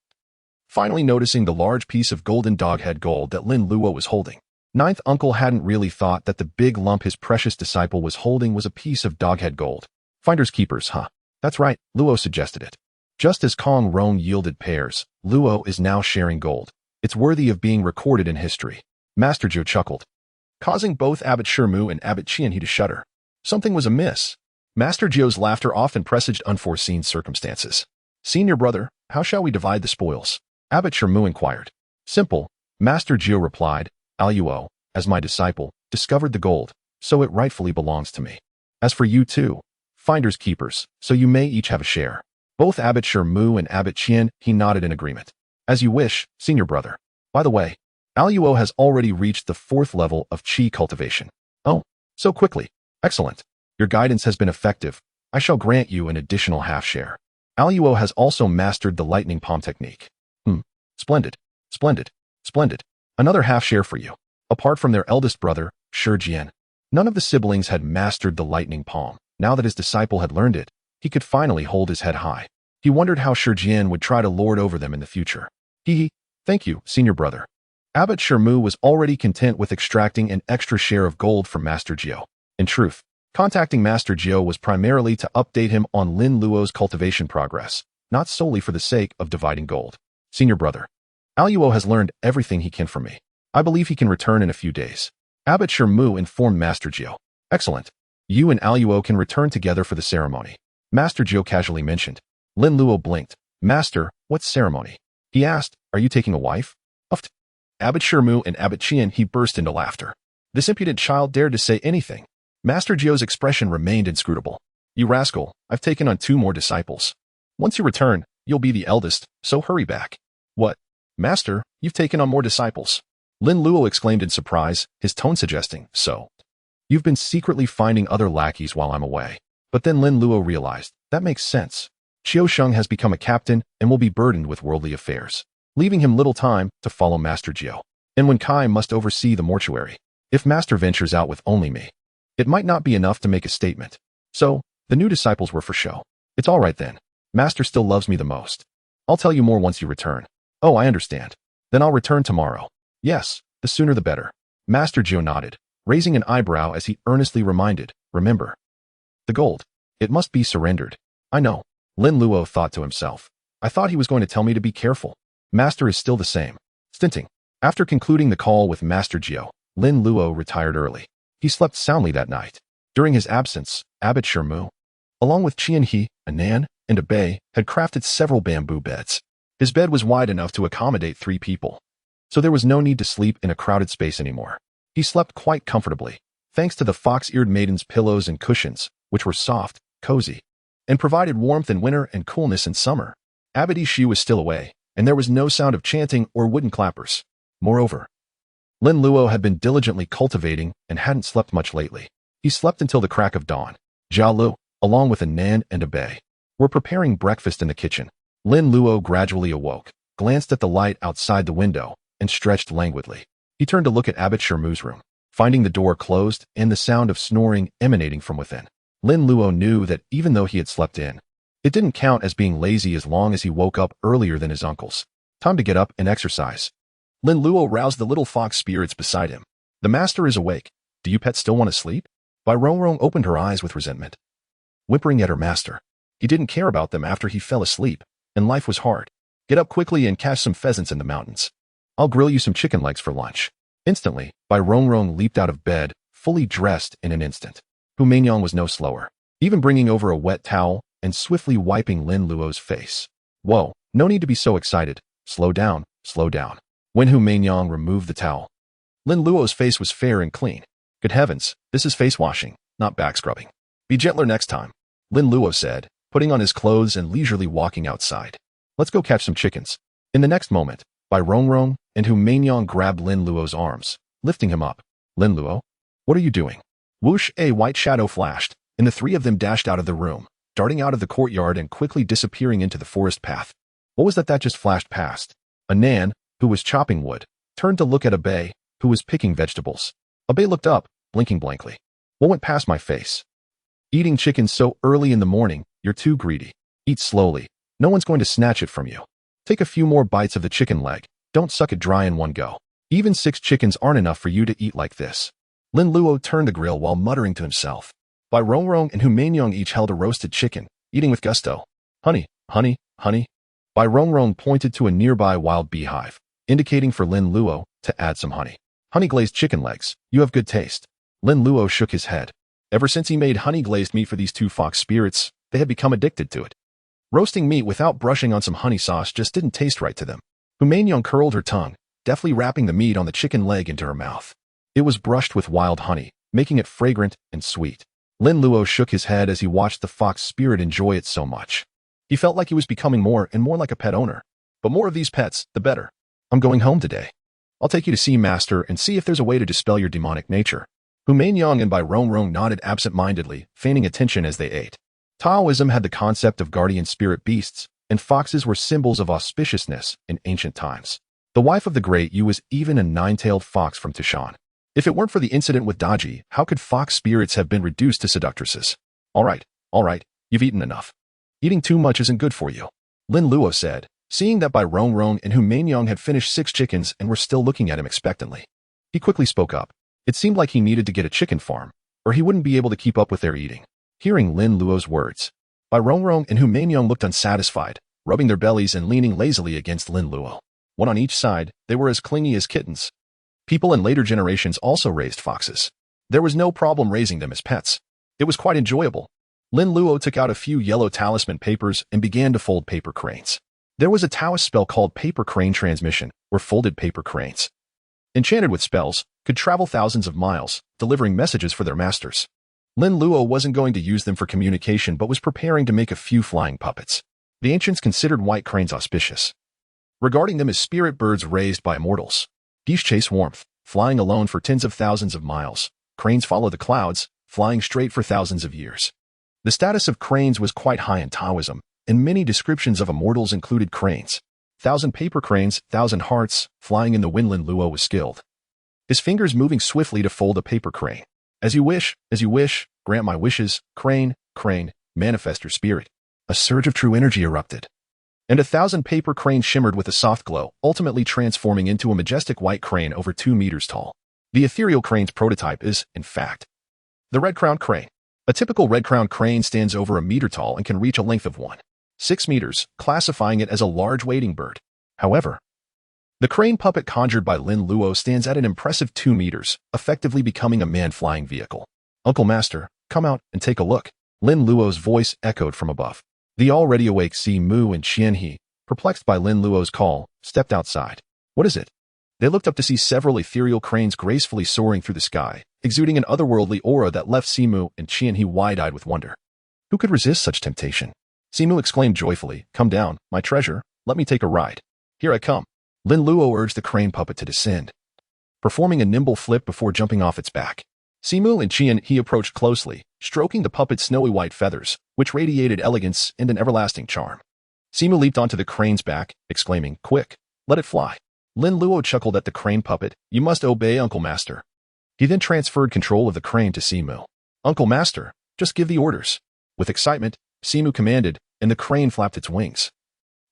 finally noticing the large piece of golden doghead gold that Lin Luo was holding. Ninth Uncle hadn't really thought that the big lump his precious disciple was holding was a piece of doghead gold. Finders keepers, huh? That's right, Luo suggested it. Just as Kong Rong yielded pairs, Luo is now sharing gold. It's worthy of being recorded in history. Master Jiu chuckled, causing both Abbot Shermu and Abbot Qian He to shudder. Something was amiss. Master Jiu's laughter often presaged unforeseen circumstances. Senior brother, how shall we divide the spoils? Abbot Shermu inquired. Simple, Master Jiu replied. Luo, as my disciple, discovered the gold, so it rightfully belongs to me. As for you too, finders keepers, so you may each have a share. Both Abbot Shermu and Abbot Qian He nodded in agreement. As you wish, senior brother. By the way, Luo has already reached the 4th level of Qi cultivation. Oh, so quickly. Excellent. Your guidance has been effective. I shall grant you an additional half share. Luo has also mastered the lightning palm technique. Splendid. Splendid. Splendid. Another half share for you. Apart from their eldest brother, Shi Jian, none of the siblings had mastered the lightning palm. Now that his disciple had learned it, he could finally hold his head high. He wondered how Shi Jian would try to lord over them in the future. Thank you, senior brother. Abbot Shermu was already content with extracting an extra share of gold from Master Jiu. In truth, contacting Master Jiu was primarily to update him on Lin Luo's cultivation progress, not solely for the sake of dividing gold. Senior brother, Luo has learned everything he can from me. I believe he can return in a few days. Abbot Shermu informed Master Jiu. Excellent. You and Luo can return together for the ceremony. Master Jiu casually mentioned. Lin Luo blinked. Master, what ceremony? He asked, are you taking a wife? Uffed. Abbot Shermu and Abbot Qian He burst into laughter. This impudent child dared to say anything. Master Jiu's expression remained inscrutable. You rascal, I've taken on 2 more disciples. Once you return, you'll be the eldest, so hurry back. What? Master, you've taken on more disciples. Lin Luo exclaimed in surprise, his tone suggesting, so. You've been secretly finding other lackeys while I'm away. But then Lin Luo realized, that makes sense. Qiu Sheng has become a captain and will be burdened with worldly affairs, leaving him little time to follow Master Jiu. And when Kai must oversee the mortuary, if Master ventures out with only me, it might not be enough to make a statement. So, the new disciples were for show. It's all right then. Master still loves me the most. I'll tell you more once you return. Oh, I understand. Then I'll return tomorrow. Yes, the sooner the better. Master Jiu nodded, raising an eyebrow as he earnestly reminded, remember. The gold. It must be surrendered. I know. Lin Luo thought to himself. I thought he was going to tell me to be careful. Master is still the same. Stinting. After concluding the call with Master Jiu, Lin Luo retired early. He slept soundly that night. During his absence, Abbot Shermu, along with Qian He, a nan, and a bei, had crafted several bamboo beds. His bed was wide enough to accommodate 3 people, so there was no need to sleep in a crowded space anymore. He slept quite comfortably, thanks to the fox-eared maiden's pillows and cushions, which were soft, cozy, and provided warmth in winter and coolness in summer. Abbot Ikkyu was still away, and there was no sound of chanting or wooden clappers. Moreover, Lin Luo had been diligently cultivating and hadn't slept much lately. He slept until the crack of dawn. Jia Lu, along with a nan and a bei, were preparing breakfast in the kitchen. Lin Luo gradually awoke, glanced at the light outside the window, and stretched languidly. He turned to look at Abbot Shermu's room, finding the door closed and the sound of snoring emanating from within. Lin Luo knew that even though he had slept in, it didn't count as being lazy as long as he woke up earlier than his uncles. Time to get up and exercise. Lin Luo roused the little fox spirits beside him. The master is awake. Do you pets still want to sleep? Bai Rongrong opened her eyes with resentment, whimpering at her master. He didn't care about them after he fell asleep, and life was hard. Get up quickly and catch some pheasants in the mountains. I'll grill you some chicken legs for lunch. Instantly, Bai Rongrong leaped out of bed, fully dressed in an instant. Hu Meinyang was no slower, even bringing over a wet towel and swiftly wiping Lin Luo's face. Whoa, no need to be so excited. Slow down, slow down. When Hu Meinyang removed the towel, Lin Luo's face was fair and clean. Good heavens, this is face washing, not back scrubbing. Be gentler next time, Lin Luo said, putting on his clothes and leisurely walking outside. Let's go catch some chickens. In the next moment, Bai Rongrong and Hu Meinyang grabbed Lin Luo's arms, lifting him up. Lin Luo, what are you doing? Whoosh, a white shadow flashed, and the 3 of them dashed out of the room, darting out of the courtyard and quickly disappearing into the forest path. What was that just flashed past? A nan, who was chopping wood, turned to look at a bei, who was picking vegetables. A bei looked up, blinking blankly. What went past my face? Eating chicken so early in the morning, you're too greedy. Eat slowly. No one's going to snatch it from you. Take a few more bites of the chicken leg. Don't suck it dry in one go. Even 6 chickens aren't enough for you to eat like this. Lin Luo turned the grill while muttering to himself. Bai Rongrong and Hu Meinyang each held a roasted chicken, eating with gusto. Honey, honey, honey. Bai Rongrong pointed to a nearby wild beehive, indicating for Lin Luo to add some honey. Honey-glazed chicken legs. You have good taste. Lin Luo shook his head. Ever since he made honey-glazed meat for these 2 fox spirits, they had become addicted to it. Roasting meat without brushing on some honey sauce just didn't taste right to them. Hu Meinyang curled her tongue, deftly wrapping the meat on the chicken leg into her mouth. It was brushed with wild honey, making it fragrant and sweet. Lin Luo shook his head as he watched the fox spirit enjoy it so much. He felt like he was becoming more and more like a pet owner. But more of these pets, the better. I'm going home today. I'll take you to see Master and see if there's a way to dispel your demonic nature. Hu Meinyang and Bai Rongrong nodded absent-mindedly, feigning attention as they ate. Taoism had the concept of guardian spirit beasts, and foxes were symbols of auspiciousness in ancient times. The wife of the Great Yu was even a 9-tailed fox from Tishan. If it weren't for the incident with Daji, how could fox spirits have been reduced to seductresses? All right, you've eaten enough. Eating too much isn't good for you, Lin Luo said, seeing that Bai Rongrong and Hu Meinyang had finished 6 chickens and were still looking at him expectantly. He quickly spoke up. It seemed like he needed to get a chicken farm, or he wouldn't be able to keep up with their eating. Hearing Lin Luo's words, Bai Rongrong and Hu Meinyang looked unsatisfied, rubbing their bellies and leaning lazily against Lin Luo. One on each side, they were as clingy as kittens. People in later generations also raised foxes. There was no problem raising them as pets. It was quite enjoyable. Lin Luo took out a few yellow talisman papers and began to fold paper cranes. There was a Taoist spell called Paper Crane Transmission, where folded paper cranes, enchanted with spells, could travel thousands of miles, delivering messages for their masters. Lin Luo wasn't going to use them for communication but was preparing to make a few flying puppets. The ancients considered white cranes auspicious, regarding them as spirit birds raised by immortals. Geese chase warmth, flying alone for tens of thousands of miles. Cranes follow the clouds, flying straight for thousands of years. The status of cranes was quite high in Taoism, and many descriptions of immortals included cranes. 1,000 paper cranes, 1,000 hearts, flying in the wind. Lin Luo was skilled, his fingers moving swiftly to fold a paper crane. As you wish, grant my wishes, crane, manifest your spirit. A surge of true energy erupted, and 1,000 paper cranes shimmered with a soft glow, ultimately transforming into a majestic white crane over 2 meters tall. The ethereal crane's prototype is, in fact, the red-crowned crane. A typical red-crowned crane stands over a meter tall and can reach a length of 1 6 meters, classifying it as a large wading bird. However, the crane puppet conjured by Lin Luo stands at an impressive 2 meters, effectively becoming a man-flying vehicle. Uncle Master, come out and take a look. Lin Luo's voice echoed from above. The already awake Si Mu and Qian He, perplexed by Lin Luo's call, stepped outside. What is it? They looked up to see several ethereal cranes gracefully soaring through the sky, exuding an otherworldly aura that left Si Mu and Qian He wide-eyed with wonder. Who could resist such temptation? Si Mu exclaimed joyfully, "Come down, my treasure, let me take a ride." "Here I come." Lin Luo urged the crane puppet to descend, performing a nimble flip before jumping off its back. Si Mu and Qian He approached closely, stroking the puppet's snowy white feathers, which radiated elegance and an everlasting charm. Si Mu leaped onto the crane's back, exclaiming, "Quick, let it fly." Lin Luo chuckled at the crane puppet. "You must obey, Uncle Master." He then transferred control of the crane to Si Mu. "Uncle Master, just give the orders." With excitement, Si Mu commanded, and the crane flapped its wings,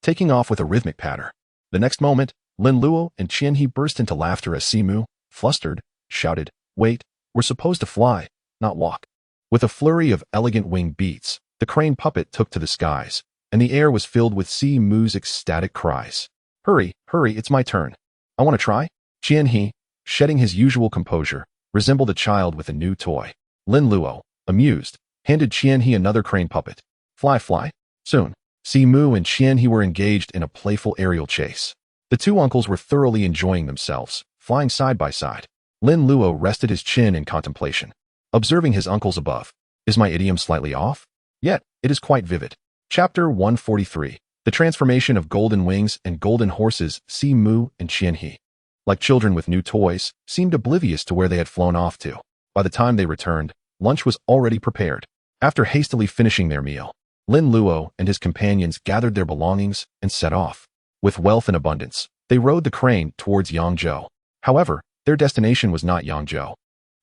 taking off with a rhythmic patter. The next moment, Lin Luo and Qian He burst into laughter as Si Mu, flustered, shouted, "Wait, we're supposed to fly, not walk." With a flurry of elegant wing beats, the crane puppet took to the skies, and the air was filled with Si Mu's ecstatic cries. "Hurry, hurry, it's my turn. I want to try." Qian He, shedding his usual composure, resembled a child with a new toy. Lin Luo, amused, handed Qian He another crane puppet. "Fly, fly." Soon, Si Mu and Qian He were engaged in a playful aerial chase. The two uncles were thoroughly enjoying themselves, flying side by side. Lin Luo rested his chin in contemplation, observing his uncles above. Is my idiom slightly off? Yet, it is quite vivid. Chapter 143. The Transformation of Golden Wings and Golden Horses. Si Mu and Qian He, like children with new toys, seemed oblivious to where they had flown off to. By the time they returned, lunch was already prepared. After hastily finishing their meal, Lin Luo and his companions gathered their belongings and set off. With wealth and abundance, they rode the crane towards Yangzhou. However, their destination was not Yangzhou,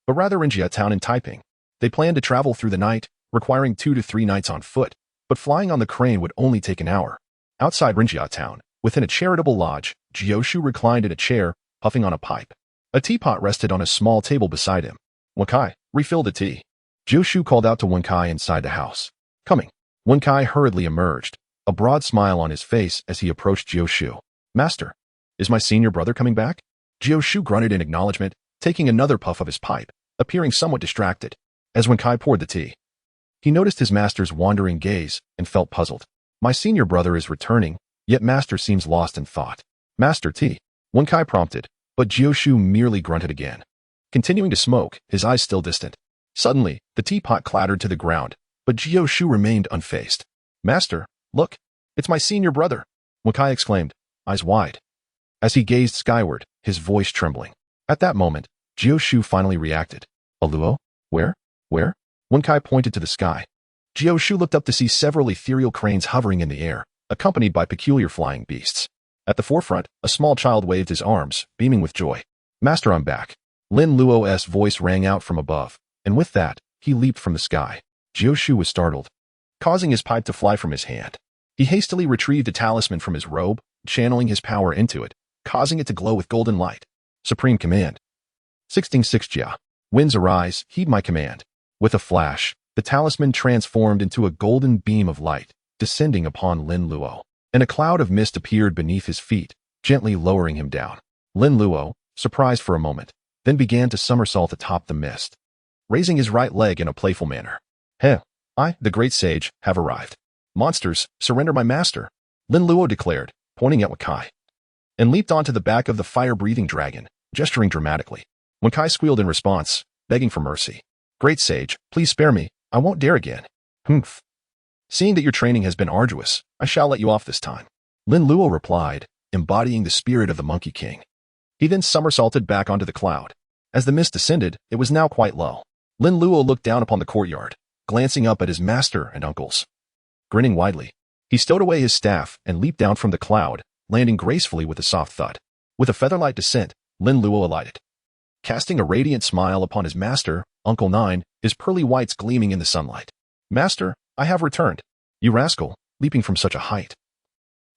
but rather Rinjia town in Taiping. They planned to travel through the night, requiring 2 to 3 nights on foot, but flying on the crane would only take an hour. Outside Rinjia town, within a charitable lodge, Jiu reclined in a chair, puffing on a pipe. A teapot rested on a small table beside him. "Wenkai, refill the tea." Jiu called out to Wenkai inside the house. "Coming." Wenkai hurriedly emerged, a broad smile on his face as he approached Jiu. "Master, is my senior brother coming back?" Jiu grunted in acknowledgement, taking another puff of his pipe, appearing somewhat distracted. As Wenkai poured the tea, he noticed his master's wandering gaze and felt puzzled. "My senior brother is returning, yet master seems lost in thought." "Master tea," Wenkai prompted, but Jiu merely grunted again, continuing to smoke, his eyes still distant. Suddenly, the teapot clattered to the ground, but Jiu remained unfazed. "Master, look, it's my senior brother," Wenkai exclaimed, eyes wide, as he gazed skyward, his voice trembling. At that moment, Jiu finally reacted. "A Luo? Where? Where?" Wenkai pointed to the sky. Jiu looked up to see several ethereal cranes hovering in the air, accompanied by peculiar flying beasts. At the forefront, a small child waved his arms, beaming with joy. "Master, I'm back." Lin Luo's voice rang out from above, and with that, he leaped from the sky. Jiu was startled, causing his pipe to fly from his hand. He hastily retrieved a talisman from his robe, channeling his power into it, causing it to glow with golden light. Supreme command. 16-6 Jia. Winds arise, heed my command. With a flash, the talisman transformed into a golden beam of light, descending upon Lin Luo, and a cloud of mist appeared beneath his feet, gently lowering him down. Lin Luo, surprised for a moment, then began to somersault atop the mist, raising his right leg in a playful manner. I, the great sage, have arrived. Monsters, surrender my master," Lin Luo declared, pointing at Wenkai, and leaped onto the back of the fire-breathing dragon, gesturing dramatically. Wenkai squealed in response, begging for mercy. "Great sage, please spare me, I won't dare again." "Humph. Seeing that your training has been arduous, I shall let you off this time," Lin Luo replied, embodying the spirit of the Monkey King. He then somersaulted back onto the cloud. As the mist descended, it was now quite low. Lin Luo looked down upon the courtyard, glancing up at his master and uncles. Grinning widely, he stowed away his staff and leaped down from the cloud, landing gracefully with a soft thud. With a feather-light descent, Lin Luo alighted, casting a radiant smile upon his master, Uncle 9, his pearly whites gleaming in the sunlight. "Master, I have returned." "You rascal, leaping from such a height.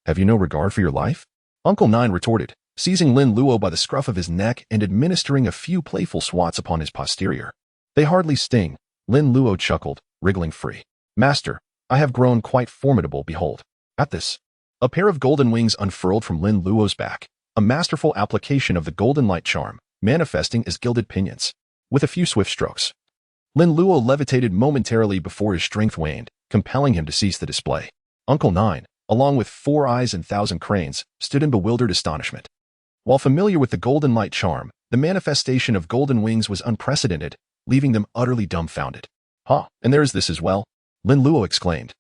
Have you no regard for your life?" Uncle 9 retorted, seizing Lin Luo by the scruff of his neck and administering a few playful swats upon his posterior. "They hardly sting," Lin Luo chuckled, wriggling free. "Master, I have grown quite formidable, behold." At this, a pair of golden wings unfurled from Lin Luo's back, a masterful application of the golden light charm, manifesting as gilded pinions. With a few swift strokes, Lin Luo levitated momentarily before his strength waned, compelling him to cease the display. Uncle Nine, along with 4 eyes and 1,000 cranes, stood in bewildered astonishment. While familiar with the golden light charm, the manifestation of golden wings was unprecedented, leaving them utterly dumbfounded. "Ha, and there's this as well," Lin Luo exclaimed,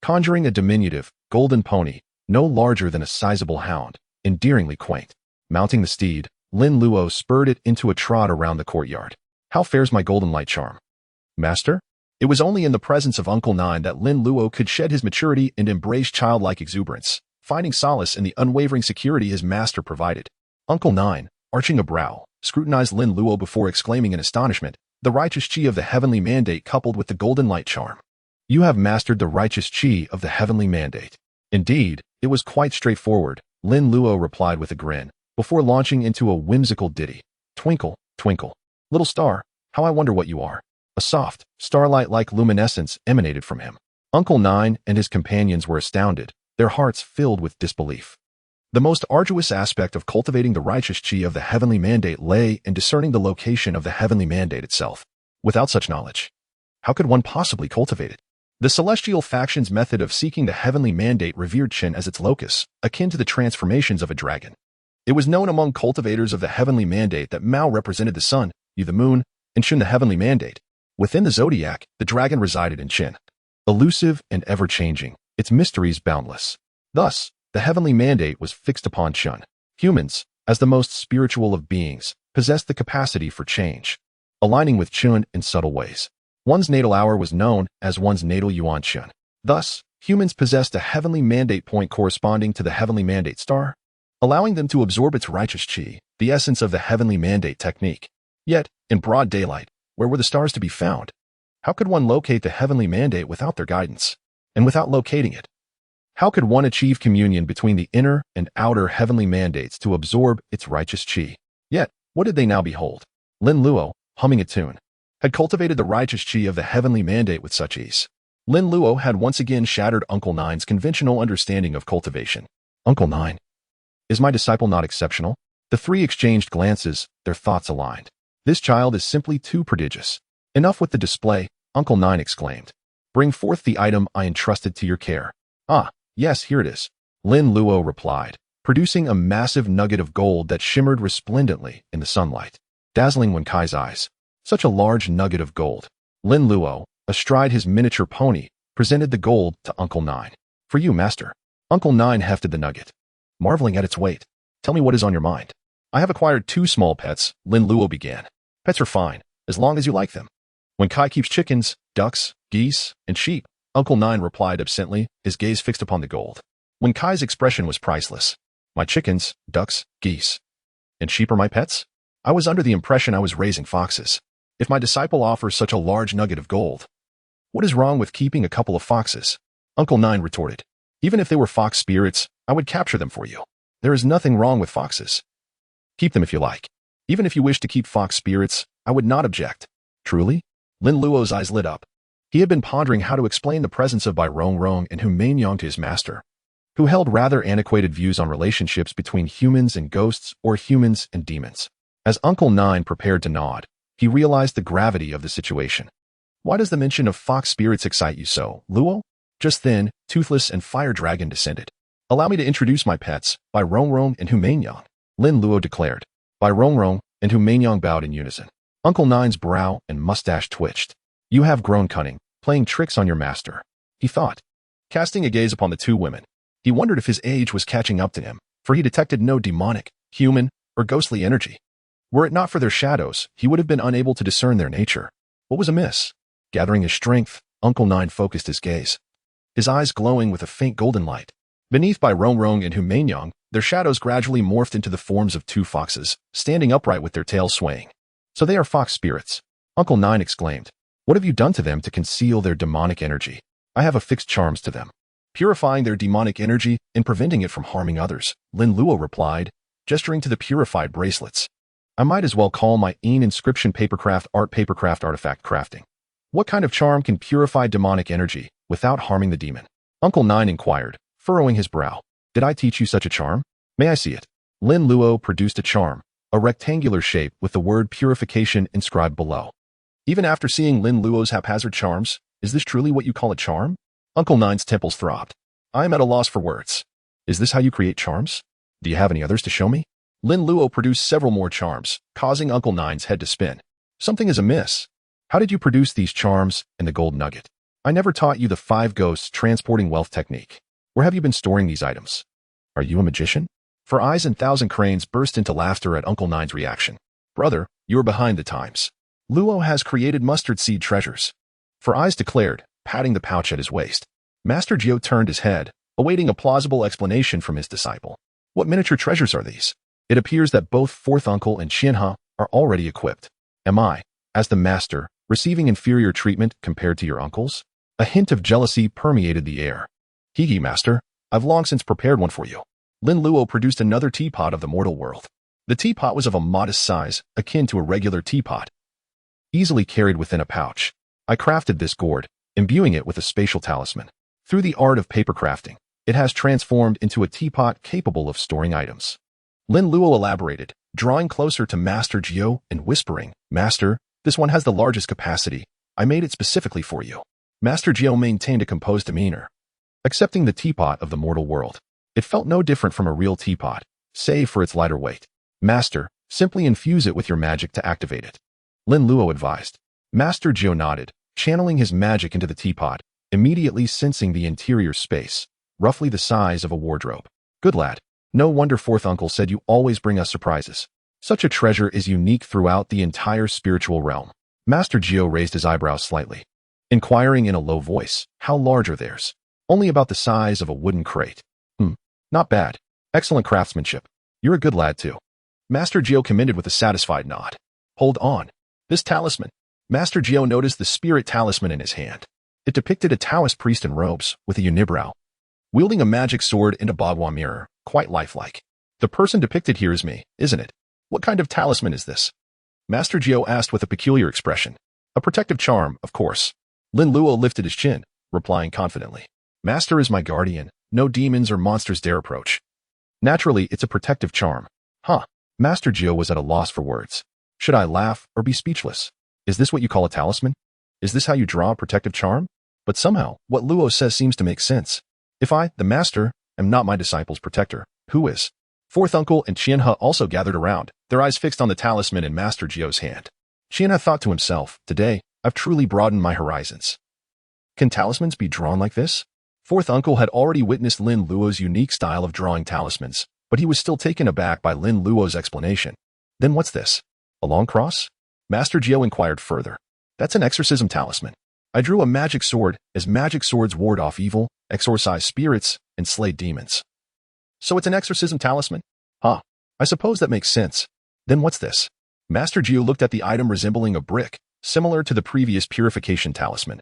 conjuring a diminutive, golden pony, no larger than a sizable hound, endearingly quaint. Mounting the steed, Lin Luo spurred it into a trot around the courtyard. "How fares my golden light charm, Master?" It was only in the presence of Uncle Nine that Lin Luo could shed his maturity and embrace childlike exuberance, finding solace in the unwavering security his master provided. Uncle Nine, arching a brow, scrutinized Lin Luo before exclaiming in astonishment, "The righteous Qi of the heavenly mandate coupled with the golden light charm. You have mastered the righteous Qi of the heavenly mandate." "Indeed, it was quite straightforward," Lin Luo replied with a grin, before launching into a whimsical ditty. "Twinkle, twinkle, little star, how I wonder what you are." A soft, starlight-like luminescence emanated from him. Uncle Nine and his companions were astounded, their hearts filled with disbelief. The most arduous aspect of cultivating the righteous Qi of the heavenly mandate lay in discerning the location of the heavenly mandate itself. Without such knowledge, how could one possibly cultivate it? The celestial faction's method of seeking the heavenly mandate revered Qian as its locus, akin to the transformations of a dragon. It was known among cultivators of the heavenly mandate that Mao represented the sun, Yu the moon, and Qin the heavenly mandate. Within the zodiac, the dragon resided in Qian. Elusive and ever-changing, its mysteries boundless. Thus, the heavenly mandate was fixed upon Qian. Humans, as the most spiritual of beings, possessed the capacity for change, aligning with Qian in subtle ways. One's natal hour was known as one's natal yuan Qian. Thus, humans possessed a heavenly mandate point corresponding to the heavenly mandate star, allowing them to absorb its righteous Qi, the essence of the heavenly mandate technique. Yet, in broad daylight, where were the stars to be found? How could one locate the heavenly mandate without their guidance? And without locating it, how could one achieve communion between the inner and outer heavenly mandates to absorb its righteous Qi? Yet, what did they now behold? Lin Luo, humming a tune, had cultivated the righteous Qi of the heavenly mandate with such ease. Lin Luo had once again shattered Uncle Nine's conventional understanding of cultivation. "Uncle Nine, is my disciple not exceptional?" The three exchanged glances, their thoughts aligned. "This child is simply too prodigious." "Enough with the display," Uncle Nine exclaimed. "Bring forth the item I entrusted to your care." "Ah, yes, here it is," Lin Luo replied, producing a massive nugget of gold that shimmered resplendently in the sunlight, dazzling Wen Kai's eyes. Such a large nugget of gold. Lin Luo, astride his miniature pony, presented the gold to Uncle Nine. "For you, master." Uncle Nine hefted the nugget, marveling at its weight. "Tell me what is on your mind." "I have acquired 2 small pets," Lin Luo began. "Pets are fine, as long as you like them." "Wen Kai keeps chickens, ducks, geese, and sheep," Uncle Nine replied absently, his gaze fixed upon the gold. Wen Kai's expression was priceless. "My chickens, ducks, geese, and sheep are my pets? I was under the impression I was raising foxes. If my disciple offers such a large nugget of gold, what is wrong with keeping a couple of foxes?" Uncle Nine retorted. "Even if they were fox spirits, I would capture them for you. There is nothing wrong with foxes. Keep them if you like. Even if you wish to keep fox spirits, I would not object." "Truly?" Lin Luo's eyes lit up. He had been pondering how to explain the presence of Bai Rongrong and Hu Mainyang to his master, who held rather antiquated views on relationships between humans and ghosts or humans and demons. As Uncle Nine prepared to nod, he realized the gravity of the situation. "Why does the mention of fox spirits excite you so, Luo?" Just then, Toothless and Fire Dragon descended. "Allow me to introduce my pets, Bai Rongrong and Hu Mainyang," Lin Luo declared. Bai Rongrong and Hu Mainyang bowed in unison. Uncle Nine's brow and mustache twitched. "You have grown cunning, playing tricks on your master," he thought. Casting a gaze upon the 2 women, he wondered if his age was catching up to him, for he detected no demonic, human, or ghostly energy. Were it not for their shadows, he would have been unable to discern their nature. What was amiss? Gathering his strength, Uncle Nine focused his gaze, his eyes glowing with a faint golden light. Beneath Bai Rongrong and Hu Mainyang, their shadows gradually morphed into the forms of 2 foxes, standing upright with their tails swaying. "So they are fox spirits," Uncle Nine exclaimed. "What have you done to them to conceal their demonic energy?" "I have affixed charms to them, purifying their demonic energy and preventing it from harming others," Lin Luo replied, gesturing to the purified bracelets. "I might as well call my inscription papercraft artifact crafting." "What kind of charm can purify demonic energy without harming the demon?" Uncle Nine inquired, furrowing his brow. Did I teach you such a charm? May I see it? Lin Luo produced a charm, a rectangular shape with the word purification inscribed below. Even after seeing Lin Luo's haphazard charms, is this truly what you call a charm? Uncle Nine's temples throbbed. I am at a loss for words. Is this how you create charms? Do you have any others to show me? Lin Luo produced several more charms, causing Uncle Nine's head to spin. Something is amiss. How did you produce these charms and the gold nugget? I never taught you the 5 ghosts transporting wealth technique. Where have you been storing these items? Are you a magician? For eyes and 1,000 cranes burst into laughter at Uncle Nine's reaction. Brother, you are behind the times. Luo has created mustard seed treasures. For eyes declared, patting the pouch at his waist. Master Jiu turned his head, awaiting a plausible explanation from his disciple. What miniature treasures are these? It appears that both fourth uncle and Qian He are already equipped. Am I, as the master, receiving inferior treatment compared to your uncles? A hint of jealousy permeated the air. He, master, I've long since prepared one for you. Lin Luo produced another teapot of the mortal world. The teapot was of a modest size, akin to a regular teapot, easily carried within a pouch. I crafted this gourd, imbuing it with a spatial talisman. Through the art of paper crafting, it has transformed into a teapot capable of storing items. Lin Luo elaborated, drawing closer to Master Jiu and whispering, Master, this one has the largest capacity. I made it specifically for you. Master Jiu maintained a composed demeanor. Accepting the teapot of the mortal world, it felt no different from a real teapot, save for its lighter weight. Master, simply infuse it with your magic to activate it. Lin Luo advised. Master Jiu nodded, channeling his magic into the teapot, immediately sensing the interior space, roughly the size of a wardrobe. Good lad. No wonder fourth uncle said you always bring us surprises. Such a treasure is unique throughout the entire spiritual realm. Master Jiu raised his eyebrows slightly, inquiring in a low voice, how large are theirs? Only about the size of a wooden crate. Not bad. Excellent craftsmanship. You're a good lad too. Master Jiu commended with a satisfied nod. Hold on. This talisman. Master Jiu noticed the spirit talisman in his hand. It depicted a Taoist priest in robes with a unibrow, wielding a magic sword and a bagua mirror, quite lifelike. The person depicted here is me, isn't it? What kind of talisman is this? Master Jiu asked with a peculiar expression. A protective charm, of course. Lin Luo lifted his chin, replying confidently. Master is my guardian. No demons or monsters dare approach. Naturally, it's a protective charm. Master Jiu was at a loss for words. Should I laugh or be speechless? Is this what you call a talisman? Is this how you draw a protective charm? But somehow, what Luo says seems to make sense. If I, the master, am not my disciple's protector, who is? Fourth uncle and Qian He also gathered around, their eyes fixed on the talisman in Master Jiu's hand. Qian He thought to himself, today, I've truly broadened my horizons. Can talismans be drawn like this? Fourth uncle had already witnessed Lin Luo's unique style of drawing talismans, but he was still taken aback by Lin Luo's explanation. Then what's this? A long cross? Master Jiu inquired further. That's an exorcism talisman. I drew a magic sword, as magic swords ward off evil, exorcise spirits, and slay demons. So it's an exorcism talisman? I suppose that makes sense. Then what's this? Master Jiu looked at the item resembling a brick, similar to the previous purification talisman,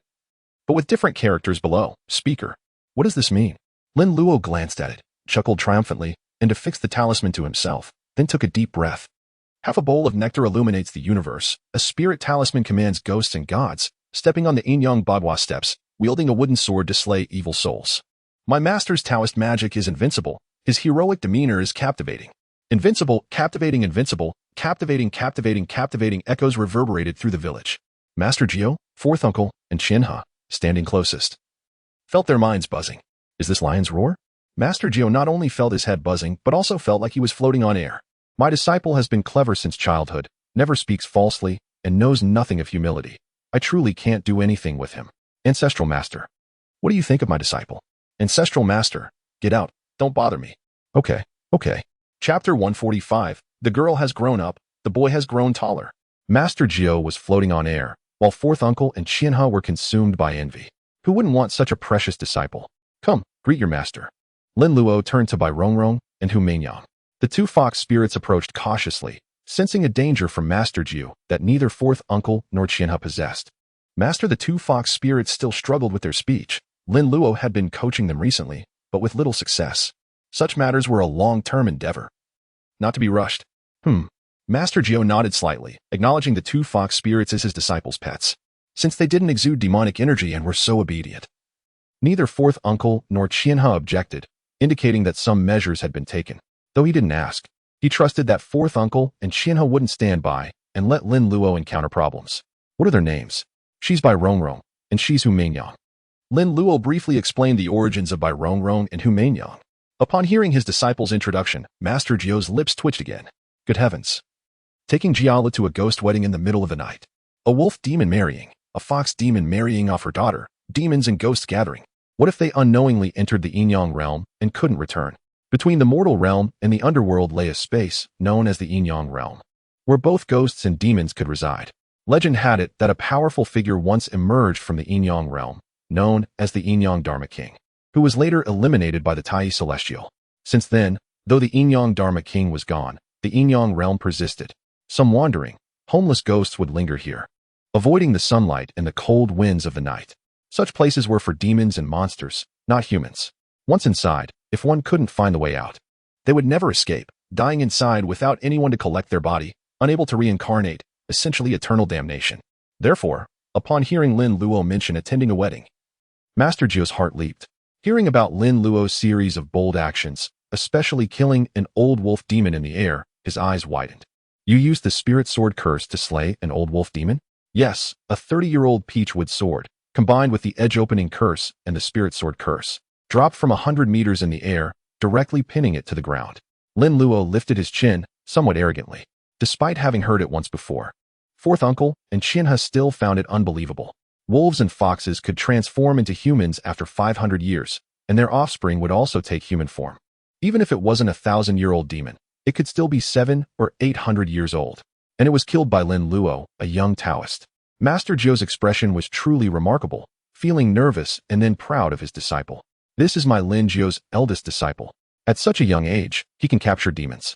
but with different characters below. Speaker. What does this mean? Lin Luo glanced at it, chuckled triumphantly, and affixed the talisman to himself, then took a deep breath. Half a bowl of nectar illuminates the universe. A spirit talisman commands ghosts and gods, stepping on the yin-yang bagua steps, wielding a wooden sword to slay evil souls. My master's Taoist magic is invincible. His heroic demeanor is captivating. Invincible, captivating, invincible, captivating, captivating, captivating echoes reverberated through the village. Master Jiu, fourth uncle, and Qian He, standing closest, felt their minds buzzing. Is this lion's roar? Master Jiu not only felt his head buzzing, but also felt like he was floating on air. My disciple has been clever since childhood, never speaks falsely, and knows nothing of humility. I truly can't do anything with him. Ancestral Master. What do you think of my disciple? Ancestral Master. Get out. Don't bother me. Okay. Chapter 145. The girl has grown up. The boy has grown taller. Master Jiu was floating on air, while fourth uncle and Qian He were consumed by envy. Who wouldn't want such a precious disciple? Come, greet your master. Lin Luo turned to Bai Rongrong and Hu Meinyang. The two fox spirits approached cautiously, sensing a danger from Master Jiu that neither fourth uncle nor Qian He possessed. Master, the two fox spirits still struggled with their speech. Lin Luo had been coaching them recently, but with little success. Such matters were a long-term endeavor, not to be rushed. Master Jiu nodded slightly, acknowledging the two fox spirits as his disciples' pets, since they didn't exude demonic energy and were so obedient. Neither fourth uncle nor Qian He objected, indicating that some measures had been taken. Though he didn't ask, he trusted that fourth uncle and Qian He wouldn't stand by and let Lin Luo encounter problems. What are their names? She's Bai Rongrong, and she's Hu Mainyang. Lin Luo briefly explained the origins of Bai Rongrong and Hu Mainyang. Upon hearing his disciple's introduction, Master Jiu's lips twitched again. Good heavens. Taking Jiala to a ghost wedding in the middle of the night. A wolf demon marrying, a fox demon marrying off her daughter, demons and ghosts gathering. What if they unknowingly entered the Yin-Yang realm and couldn't return? Between the mortal realm and the underworld lay a space known as the Yin-Yang realm, where both ghosts and demons could reside. Legend had it that a powerful figure once emerged from the Yin-Yang realm, known as the Yin-Yang Dharma King, who was later eliminated by the Tai Celestial. Since then, though the Yin-Yang Dharma King was gone, the Yin-Yang realm persisted. Some wandering, homeless ghosts would linger here, avoiding the sunlight and the cold winds of the night. Such places were for demons and monsters, not humans. Once inside, if one couldn't find the way out, they would never escape, dying inside without anyone to collect their body, unable to reincarnate, essentially eternal damnation. Therefore, upon hearing Lin Luo mention attending a wedding, Master Jiu's heart leaped. Hearing about Lin Luo's series of bold actions, especially killing an old wolf demon in the air, his eyes widened. You used the spirit sword curse to slay an old wolf demon? Yes, a 30-year-old peachwood sword, combined with the edge-opening curse and the spirit sword curse, dropped from 100 meters in the air, directly pinning it to the ground. Lin Luo lifted his chin, somewhat arrogantly, despite having heard it once before. Fourth uncle and Qian He still found it unbelievable. Wolves and foxes could transform into humans after 500 years, and their offspring would also take human form. Even if it wasn't a 1,000-year-old demon, it could still be 700 or 800 years old. And it was killed by Lin Luo, a young Taoist. Master Jiu's expression was truly remarkable, feeling nervous and then proud of his disciple. This is my Lin Jiu's eldest disciple. At such a young age, he can capture demons,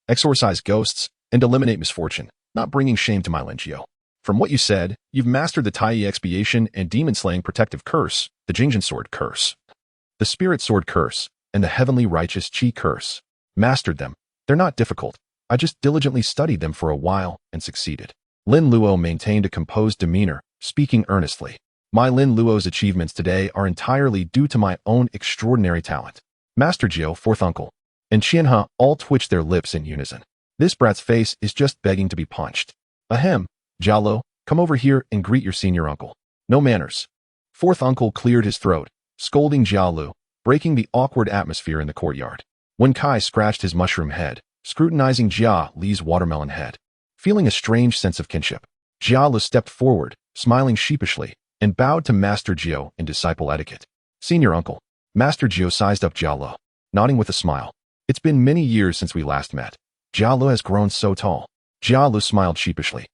exorcise ghosts, and eliminate misfortune, not bringing shame to my Lin Jiu. From what you said, you've mastered the Tai expiation and demon-slaying protective curse, the Jingzhen sword curse, the spirit sword curse, and the heavenly righteous Qi curse. Mastered them. They're not difficult. I just diligently studied them for a while and succeeded. Lin Luo maintained a composed demeanor, speaking earnestly. My Lin Luo's achievements today are entirely due to my own extraordinary talent. Master Jiu, fourth uncle, and Qian He all twitched their lips in unison. This brat's face is just begging to be punched. Ahem, Jialo, come over here and greet your senior uncle. No manners. Fourth uncle cleared his throat, scolding Jialu, breaking the awkward atmosphere in the courtyard. Wen Kai scratched his mushroom head, scrutinizing Jia Li's watermelon head. Feeling a strange sense of kinship, Jialu stepped forward, smiling sheepishly, and bowed to Master Jiu in disciple etiquette. Senior uncle. Master Jiu sized up Jialu, nodding with a smile. It's been many years since we last met. Jialu has grown so tall. Jialu smiled sheepishly,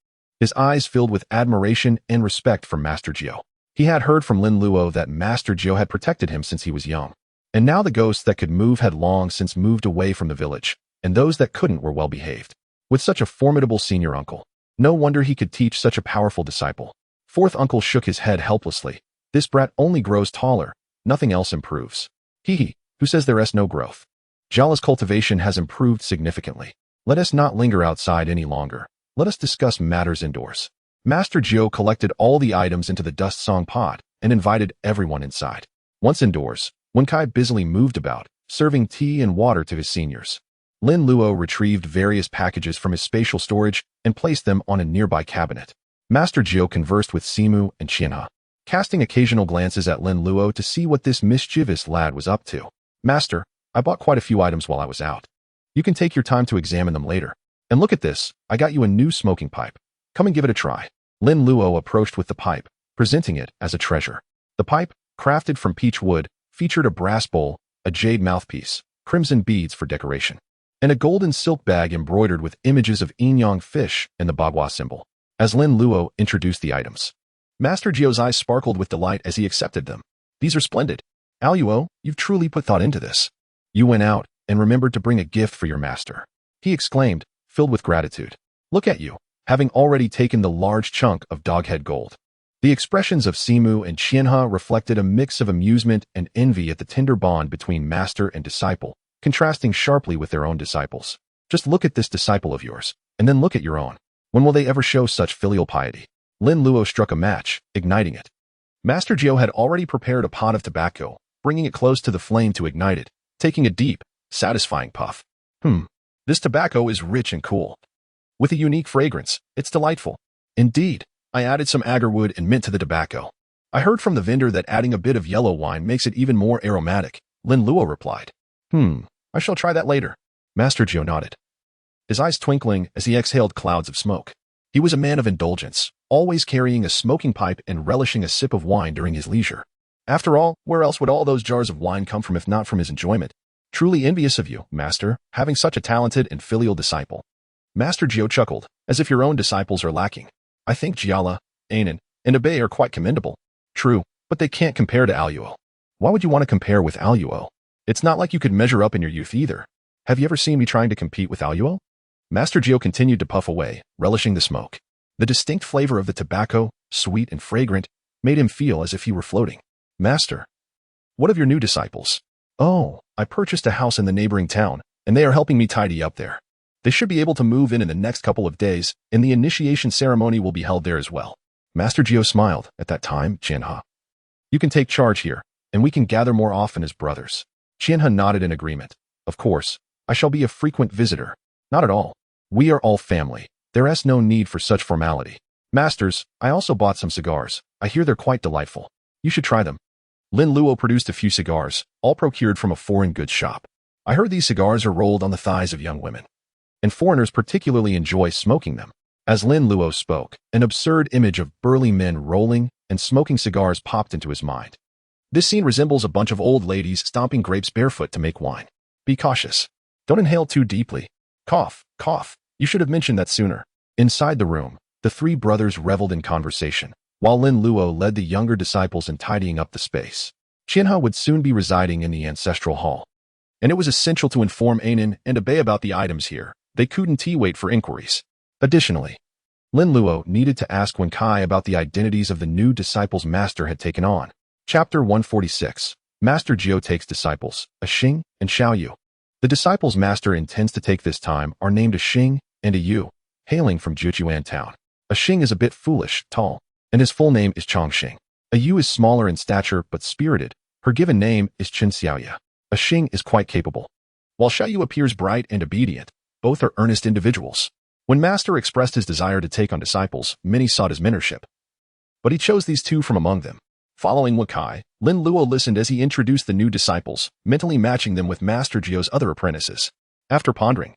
his eyes filled with admiration and respect for Master Jiu. He had heard from Lin Luo that Master Jiu had protected him since he was young. And now the ghosts that could move had long since moved away from the village, and those that couldn't were well behaved. With such a formidable senior uncle, no wonder he could teach such a powerful disciple. Fourth uncle shook his head helplessly. This brat only grows taller, nothing else improves. He, who says there is no growth? Jiala's cultivation has improved significantly. Let us not linger outside any longer. Let us discuss matters indoors. Master Jiu collected all the items into the dust song pot and invited everyone inside. Once indoors, Wen Kai busily moved about, serving tea and water to his seniors. Lin Luo retrieved various packages from his spatial storage and placed them on a nearby cabinet. Master Jiu conversed with Simu and Qian He, casting occasional glances at Lin Luo to see what this mischievous lad was up to. Master, I bought quite a few items while I was out. You can take your time to examine them later. And look at this, I got you a new smoking pipe. Come and give it a try. Lin Luo approached with the pipe, presenting it as a treasure. The pipe, crafted from peach wood, featured a brass bowl, a jade mouthpiece, crimson beads for decoration, and a golden silk bag embroidered with images of yin-yang fish and the bagua symbol. As Lin Luo introduced the items, Master Jiu's eyes sparkled with delight as he accepted them. These are splendid. Luo, you've truly put thought into this. You went out and remembered to bring a gift for your master. He exclaimed, filled with gratitude. Look at you, having already taken the large chunk of doghead gold. The expressions of Simu and Qian He reflected a mix of amusement and envy at the tender bond between master and disciple, contrasting sharply with their own disciples. Just look at this disciple of yours, and then look at your own. When will they ever show such filial piety? Lin Luo struck a match, igniting it. Master Jiu had already prepared a pot of tobacco, bringing it close to the flame to ignite it, taking a deep, satisfying puff. This tobacco is rich and cool. With a unique fragrance, it's delightful. Indeed, I added some agarwood and mint to the tobacco. I heard from the vendor that adding a bit of yellow wine makes it even more aromatic, Lin Luo replied. I shall try that later. Master Jiu nodded, his eyes twinkling as he exhaled clouds of smoke. He was a man of indulgence, always carrying a smoking pipe and relishing a sip of wine during his leisure. After all, where else would all those jars of wine come from if not from his enjoyment? Truly envious of you, Master, having such a talented and filial disciple. Master Jiu chuckled, as if your own disciples are lacking. I think Jiala, Anan, and Abe are quite commendable. True, but they can't compare to Aluo. Why would you want to compare with Aluo? It's not like you could measure up in your youth either. Have you ever seen me trying to compete with Aluo? Master Jiu continued to puff away, relishing the smoke. The distinct flavor of the tobacco, sweet and fragrant, made him feel as if he were floating. Master, what of your new disciples? Oh, I purchased a house in the neighboring town, and they are helping me tidy up there. They should be able to move in the next couple of days, and the initiation ceremony will be held there as well. Master Jiu smiled. At that time, Qian He, you can take charge here, and we can gather more often as brothers. Qian He nodded in agreement. Of course, I shall be a frequent visitor. Not at all. We are all family. There is no need for such formality. Masters, I also bought some cigars. I hear they're quite delightful. You should try them. Lin Luo produced a few cigars, all procured from a foreign goods shop. I heard these cigars are rolled on the thighs of young women, and foreigners particularly enjoy smoking them. As Lin Luo spoke, an absurd image of burly men rolling and smoking cigars popped into his mind. This scene resembles a bunch of old ladies stomping grapes barefoot to make wine. Be cautious. Don't inhale too deeply. Cough, cough. You should have mentioned that sooner. Inside the room, the three brothers reveled in conversation, while Lin Luo led the younger disciples in tidying up the space. Qian He would soon be residing in the ancestral hall, and it was essential to inform Anan and Abe about the items here. They couldn't wait for inquiries. Additionally, Lin Luo needed to ask Wen Kai about the identities of the new disciples Master had taken on. Chapter 146. Master Jiu takes disciples, a Xing and Xiaoyu. The disciples Master intends to take this time are named a Xing and a Yu, hailing from Jiuquan town. A Xing is a bit foolish, tall, and his full name is Chongxing. A Yu is smaller in stature but spirited. Her given name is Chen Xiaoya. A Xing is quite capable, while Xiaoyu appears bright and obedient. Both are earnest individuals. When Master expressed his desire to take on disciples, many sought his mentorship, but he chose these two from among them. Following Wen Kai, Lin Luo listened as he introduced the new disciples, mentally matching them with Master Jiu's other apprentices. After pondering,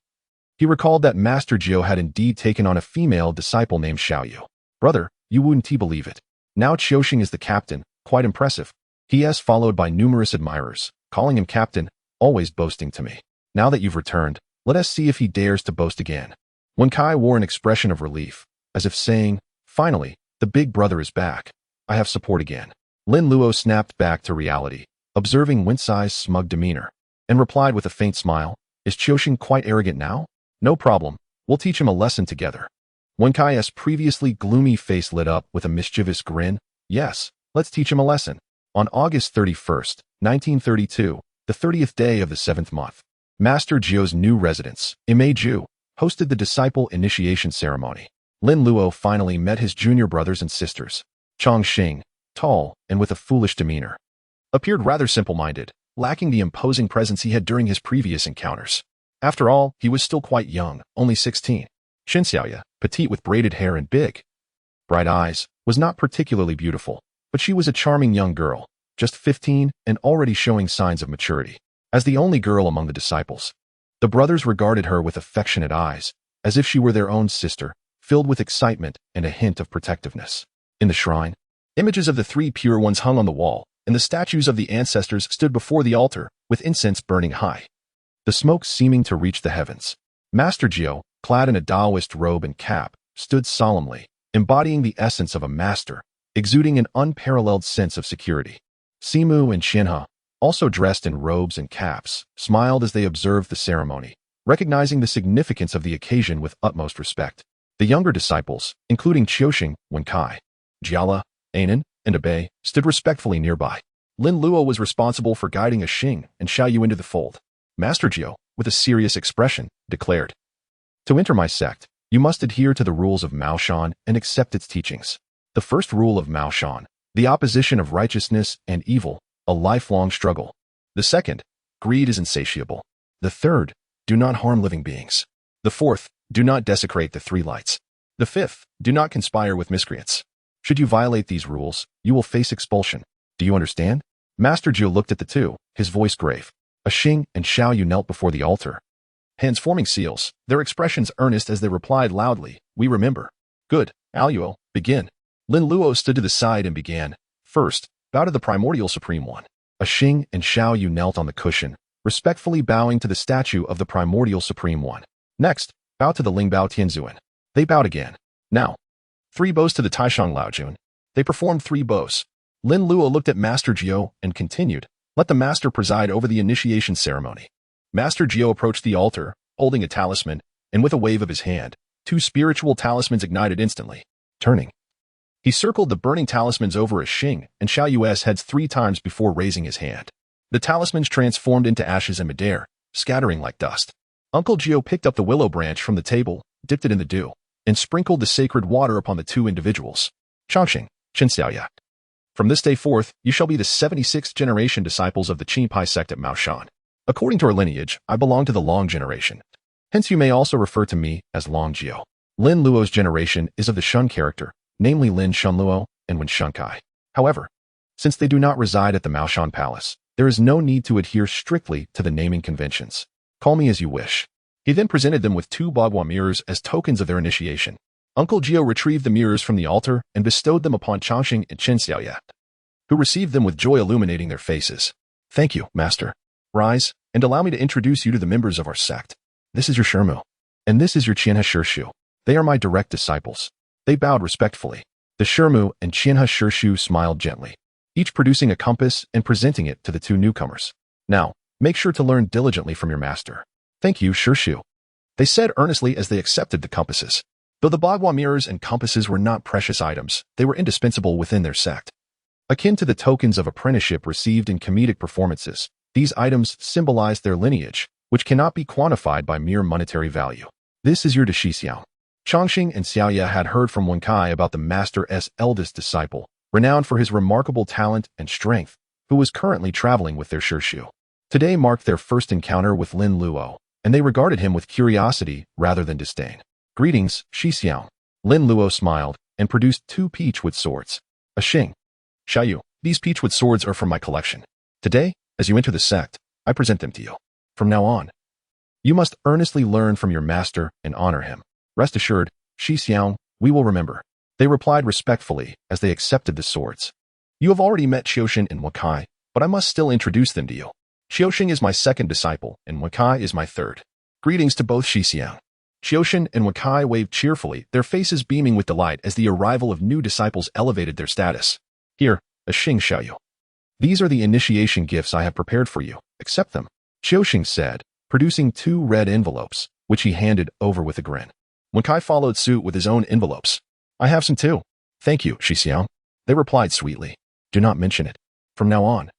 he recalled that Master Jiu had indeed taken on a female disciple named Xiaoyu. Brother, you wouldn't believe it. Now Qiuxing is the captain, quite impressive. He is followed by numerous admirers, calling him captain, always boasting to me. Now that you've returned, let us see if he dares to boast again. Wen Kai wore an expression of relief, as if saying, finally, the big brother is back. I have support again. Lin Luo snapped back to reality, observing Wen Cai's smug demeanor, and replied with a faint smile, is Qiuxing quite arrogant now? No problem, we'll teach him a lesson together. Wen Kai's previously gloomy face lit up with a mischievous grin. Yes, let's teach him a lesson. On August 31st, 1932, the 30th day of the 7th month, Master Jiu's new residence, Maid, hosted the disciple initiation ceremony. Lin Luo finally met his junior brothers and sisters. Chongxing, tall and with a foolish demeanor, appeared rather simple-minded, lacking the imposing presence he had during his previous encounters. After all, he was still quite young, only 16. Chen Xiaoya, petite with braided hair and big, bright eyes, was not particularly beautiful, but she was a charming young girl, just 15 and already showing signs of maturity. As the only girl among the disciples, the brothers regarded her with affectionate eyes, as if she were their own sister, filled with excitement and a hint of protectiveness. In the shrine, images of the three pure ones hung on the wall, and the statues of the ancestors stood before the altar, with incense burning high, the smoke seeming to reach the heavens. Master Jiu, clad in a Taoist robe and cap, stood solemnly, embodying the essence of a master, exuding an unparalleled sense of security. Simu and Qian He, also dressed in robes and caps, smiled as they observed the ceremony, recognizing the significance of the occasion with utmost respect. The younger disciples, including Qiuxing, Wen Kai, Jiala, Anan, and Abe, stood respectfully nearby. Lin Luo was responsible for guiding a Xing and Xiaoyu into the fold. Master Jiu, with a serious expression, declared, to enter my sect, you must adhere to the rules of Mao Shan and accept its teachings. The first rule of Mao Shan, the opposition of righteousness and evil, a lifelong struggle. The second, greed is insatiable. The third, do not harm living beings. The fourth, do not desecrate the three lights. The fifth, do not conspire with miscreants. Should you violate these rules, you will face expulsion. Do you understand? Master Jiu looked at the two, his voice grave. Qing and Xiaoyu knelt before the altar, hands forming seals, their expressions earnest as they replied loudly, "We remember." "Good, Aluo, begin." Lin Luo stood to the side and began. "First, bow to the primordial supreme one." Qing and Xiaoyu knelt on the cushion, respectfully bowing to the statue of the primordial supreme one. Next, bow to the Lingbao Tianzuan. They bowed again. Now, 3 bows to the Taishang Laojun. They performed 3 bows. Lin Luo looked at Master Jiu and continued, "Let the master preside over the initiation ceremony." Master Jiu approached the altar, holding a talisman, and with a wave of his hand, 2 spiritual talismans ignited instantly. Turning, he circled the burning talismans over Qing and Xiaoyu's heads 3 times before raising his hand. The talismans transformed into ashes and midair, scattering like dust. Uncle Jiu picked up the willow branch from the table, dipped it in the dew, and sprinkled the sacred water upon the 2 individuals. Changxing, Chen Xiaoya. From this day forth, you shall be the 76th generation disciples of the Qian He sect at Maoshan. According to our lineage, I belong to the Long generation. Hence you may also refer to me as Long Jiu. Lin Luo's generation is of the Shun character, namely Lin Shun Luo and Wen Shun Kai. However, since they do not reside at the Maoshan Palace, there is no need to adhere strictly to the naming conventions. Call me as you wish. He then presented them with 2 Bagua mirrors as tokens of their initiation. Uncle Jiu retrieved the mirrors from the altar and bestowed them upon Changxing and Chen Xiaoya, who received them with joy illuminating their faces. "Thank you, master. Rise, and allow me to introduce you to the members of our sect. This is your Shirmu, and this is your Qian He. They are my direct disciples." They bowed respectfully. The Shirmu and Qian He smiled gently, each producing a compass and presenting it to the 2 newcomers. "Now, make sure to learn diligently from your master." "Thank you, Shirshu," they said earnestly as they accepted the compasses. Though the Bagua mirrors and compasses were not precious items, they were indispensable within their sect. Akin to the tokens of apprenticeship received in comedic performances, these items symbolized their lineage, which cannot be quantified by mere monetary value. "This is your Shi Xiao." Changxing and Xiaoya had heard from Wen Kai about the master's eldest disciple, renowned for his remarkable talent and strength, who was currently traveling with their Shirshu. Today marked their first encounter with Lin Luo, and they regarded him with curiosity rather than disdain. "Greetings, Shi Xiao." Lin Luo smiled and produced 2 peachwood swords. "Qing, Xiaoyu, these peachwood swords are from my collection. Today, as you enter the sect, I present them to you. From now on, you must earnestly learn from your master and honor him. Rest assured, Shi Xiao, we will remember." They replied respectfully as they accepted the swords. "You have already met Qiuxin and Wen Kai, but I must still introduce them to you. Qiuxin is my 2nd disciple, and Wen Kai is my 3rd. Greetings to both Shi Xiao." Qiuxin and Wen Kai waved cheerfully, their faces beaming with delight as the arrival of new disciples elevated their status. "Here, Qing Xiaoyu. These are the initiation gifts I have prepared for you. Accept them," Qiuxin said, producing 2 red envelopes, which he handed over with a grin. Wen Kai followed suit with his own envelopes. "I have some too." "Thank you, Shi Xiao." They replied sweetly. "Do not mention it. From now on,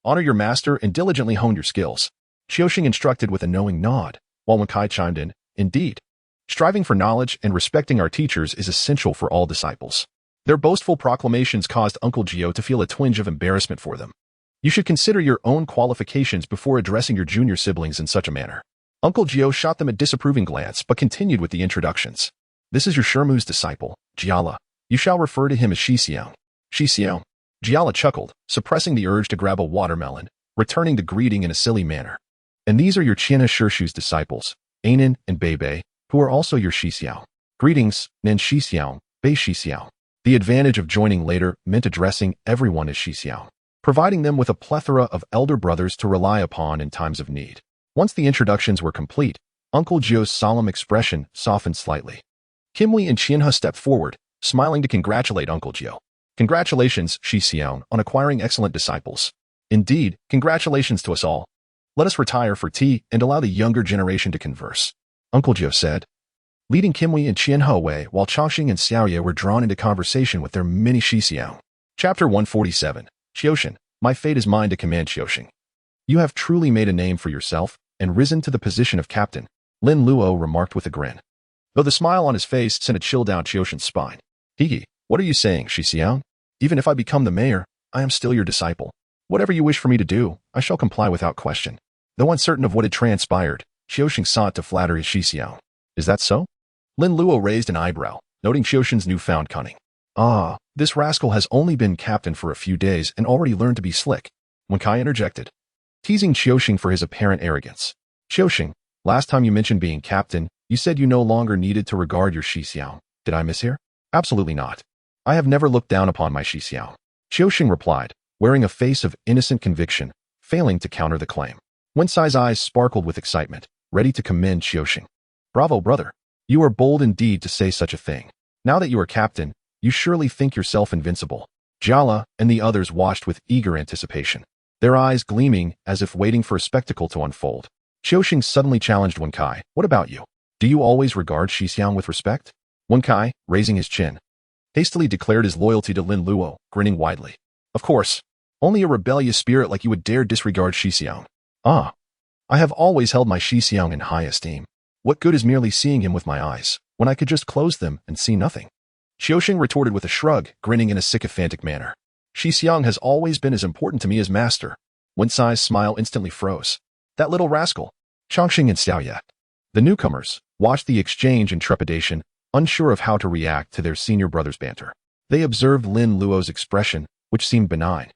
honor your master and diligently hone your skills." Qiuxin instructed with a knowing nod, while Wen Kai chimed in, "Indeed, striving for knowledge and respecting our teachers is essential for all disciples." Their boastful proclamations caused Uncle Jiu to feel a twinge of embarrassment for them. "You should consider your own qualifications before addressing your junior siblings in such a manner." Uncle Jiu shot them a disapproving glance but continued with the introductions. "This is your Shirmu's disciple, Jiala. You shall refer to him as Shi Xiao." "Shi Xiao." Jiala chuckled, suppressing the urge to grab a watermelon, returning the greeting in a silly manner. "And these are your Qian He's disciples, Anan and Bei, who are also your Shi Xiao. Greetings, Nen Shi Xiao, Bei Shi Xiao." The advantage of joining later meant addressing everyone as Shi Xiao, providing them with a plethora of elder brothers to rely upon in times of need. Once the introductions were complete, Uncle Jiu's solemn expression softened slightly. Qin and Qian He stepped forward, smiling to congratulate Uncle Jiu. "Congratulations, Shi Xiao, on acquiring excellent disciples. Indeed, congratulations to us all. Let us retire for tea and allow the younger generation to converse," Uncle Jiu said, leading Qin and Qian He away while Changxing and Xiaoya were drawn into conversation with their mini Shi Xiao. Chapter 147. Qiuxin, my fate is mine to command. Qiuxin, you have truly made a name for yourself and risen to the position of captain, Lin Luo remarked with a grin, though the smile on his face sent a chill down Qiuxin's spine. "He, what are you saying, Shi Xiao? Even if I become the mayor, I am still your disciple. Whatever you wish for me to do, I shall comply without question. Though uncertain of what had transpired, Qiuxing sought to flatter his Xixiao. Is that so? Lin Luo raised an eyebrow, noting Qiuxing's newfound cunning. Ah, this rascal has only been captain for a few days and already learned to be slick. Wen Kai interjected, teasing Qiuxing for his apparent arrogance. Qiuxing, last time you mentioned being captain, you said you no longer needed to regard your Xixiao. Did I mishear? Absolutely not. I have never looked down upon my Xixiao. Qiuxing replied, wearing a face of innocent conviction, failing to counter the claim. Wen Cai's eyes sparkled with excitement, ready to commend Qiuxing. Bravo, brother. You are bold indeed to say such a thing. Now that you are captain, you surely think yourself invincible. Jiala and the others watched with eager anticipation, their eyes gleaming as if waiting for a spectacle to unfold. Qiuxing suddenly challenged Wen Kai. What about you? Do you always regard Xixiang with respect? Wen Kai, raising his chin, hastily declared his loyalty to Lin Luo, grinning widely. Of course. Only a rebellious spirit like you would dare disregard Xixiang. Ah. I have always held my Xixiang in high esteem. What good is merely seeing him with my eyes, when I could just close them and see nothing? Qiuxing retorted with a shrug, grinning in a sycophantic manner. Xixiang has always been as important to me as master. Wen Cai's smile instantly froze. That little rascal. Chongqing and Xiaoye. The newcomers watched the exchange in trepidation, unsure of how to react to their senior brother's banter. They observed Lin Luo's expression, which seemed benign.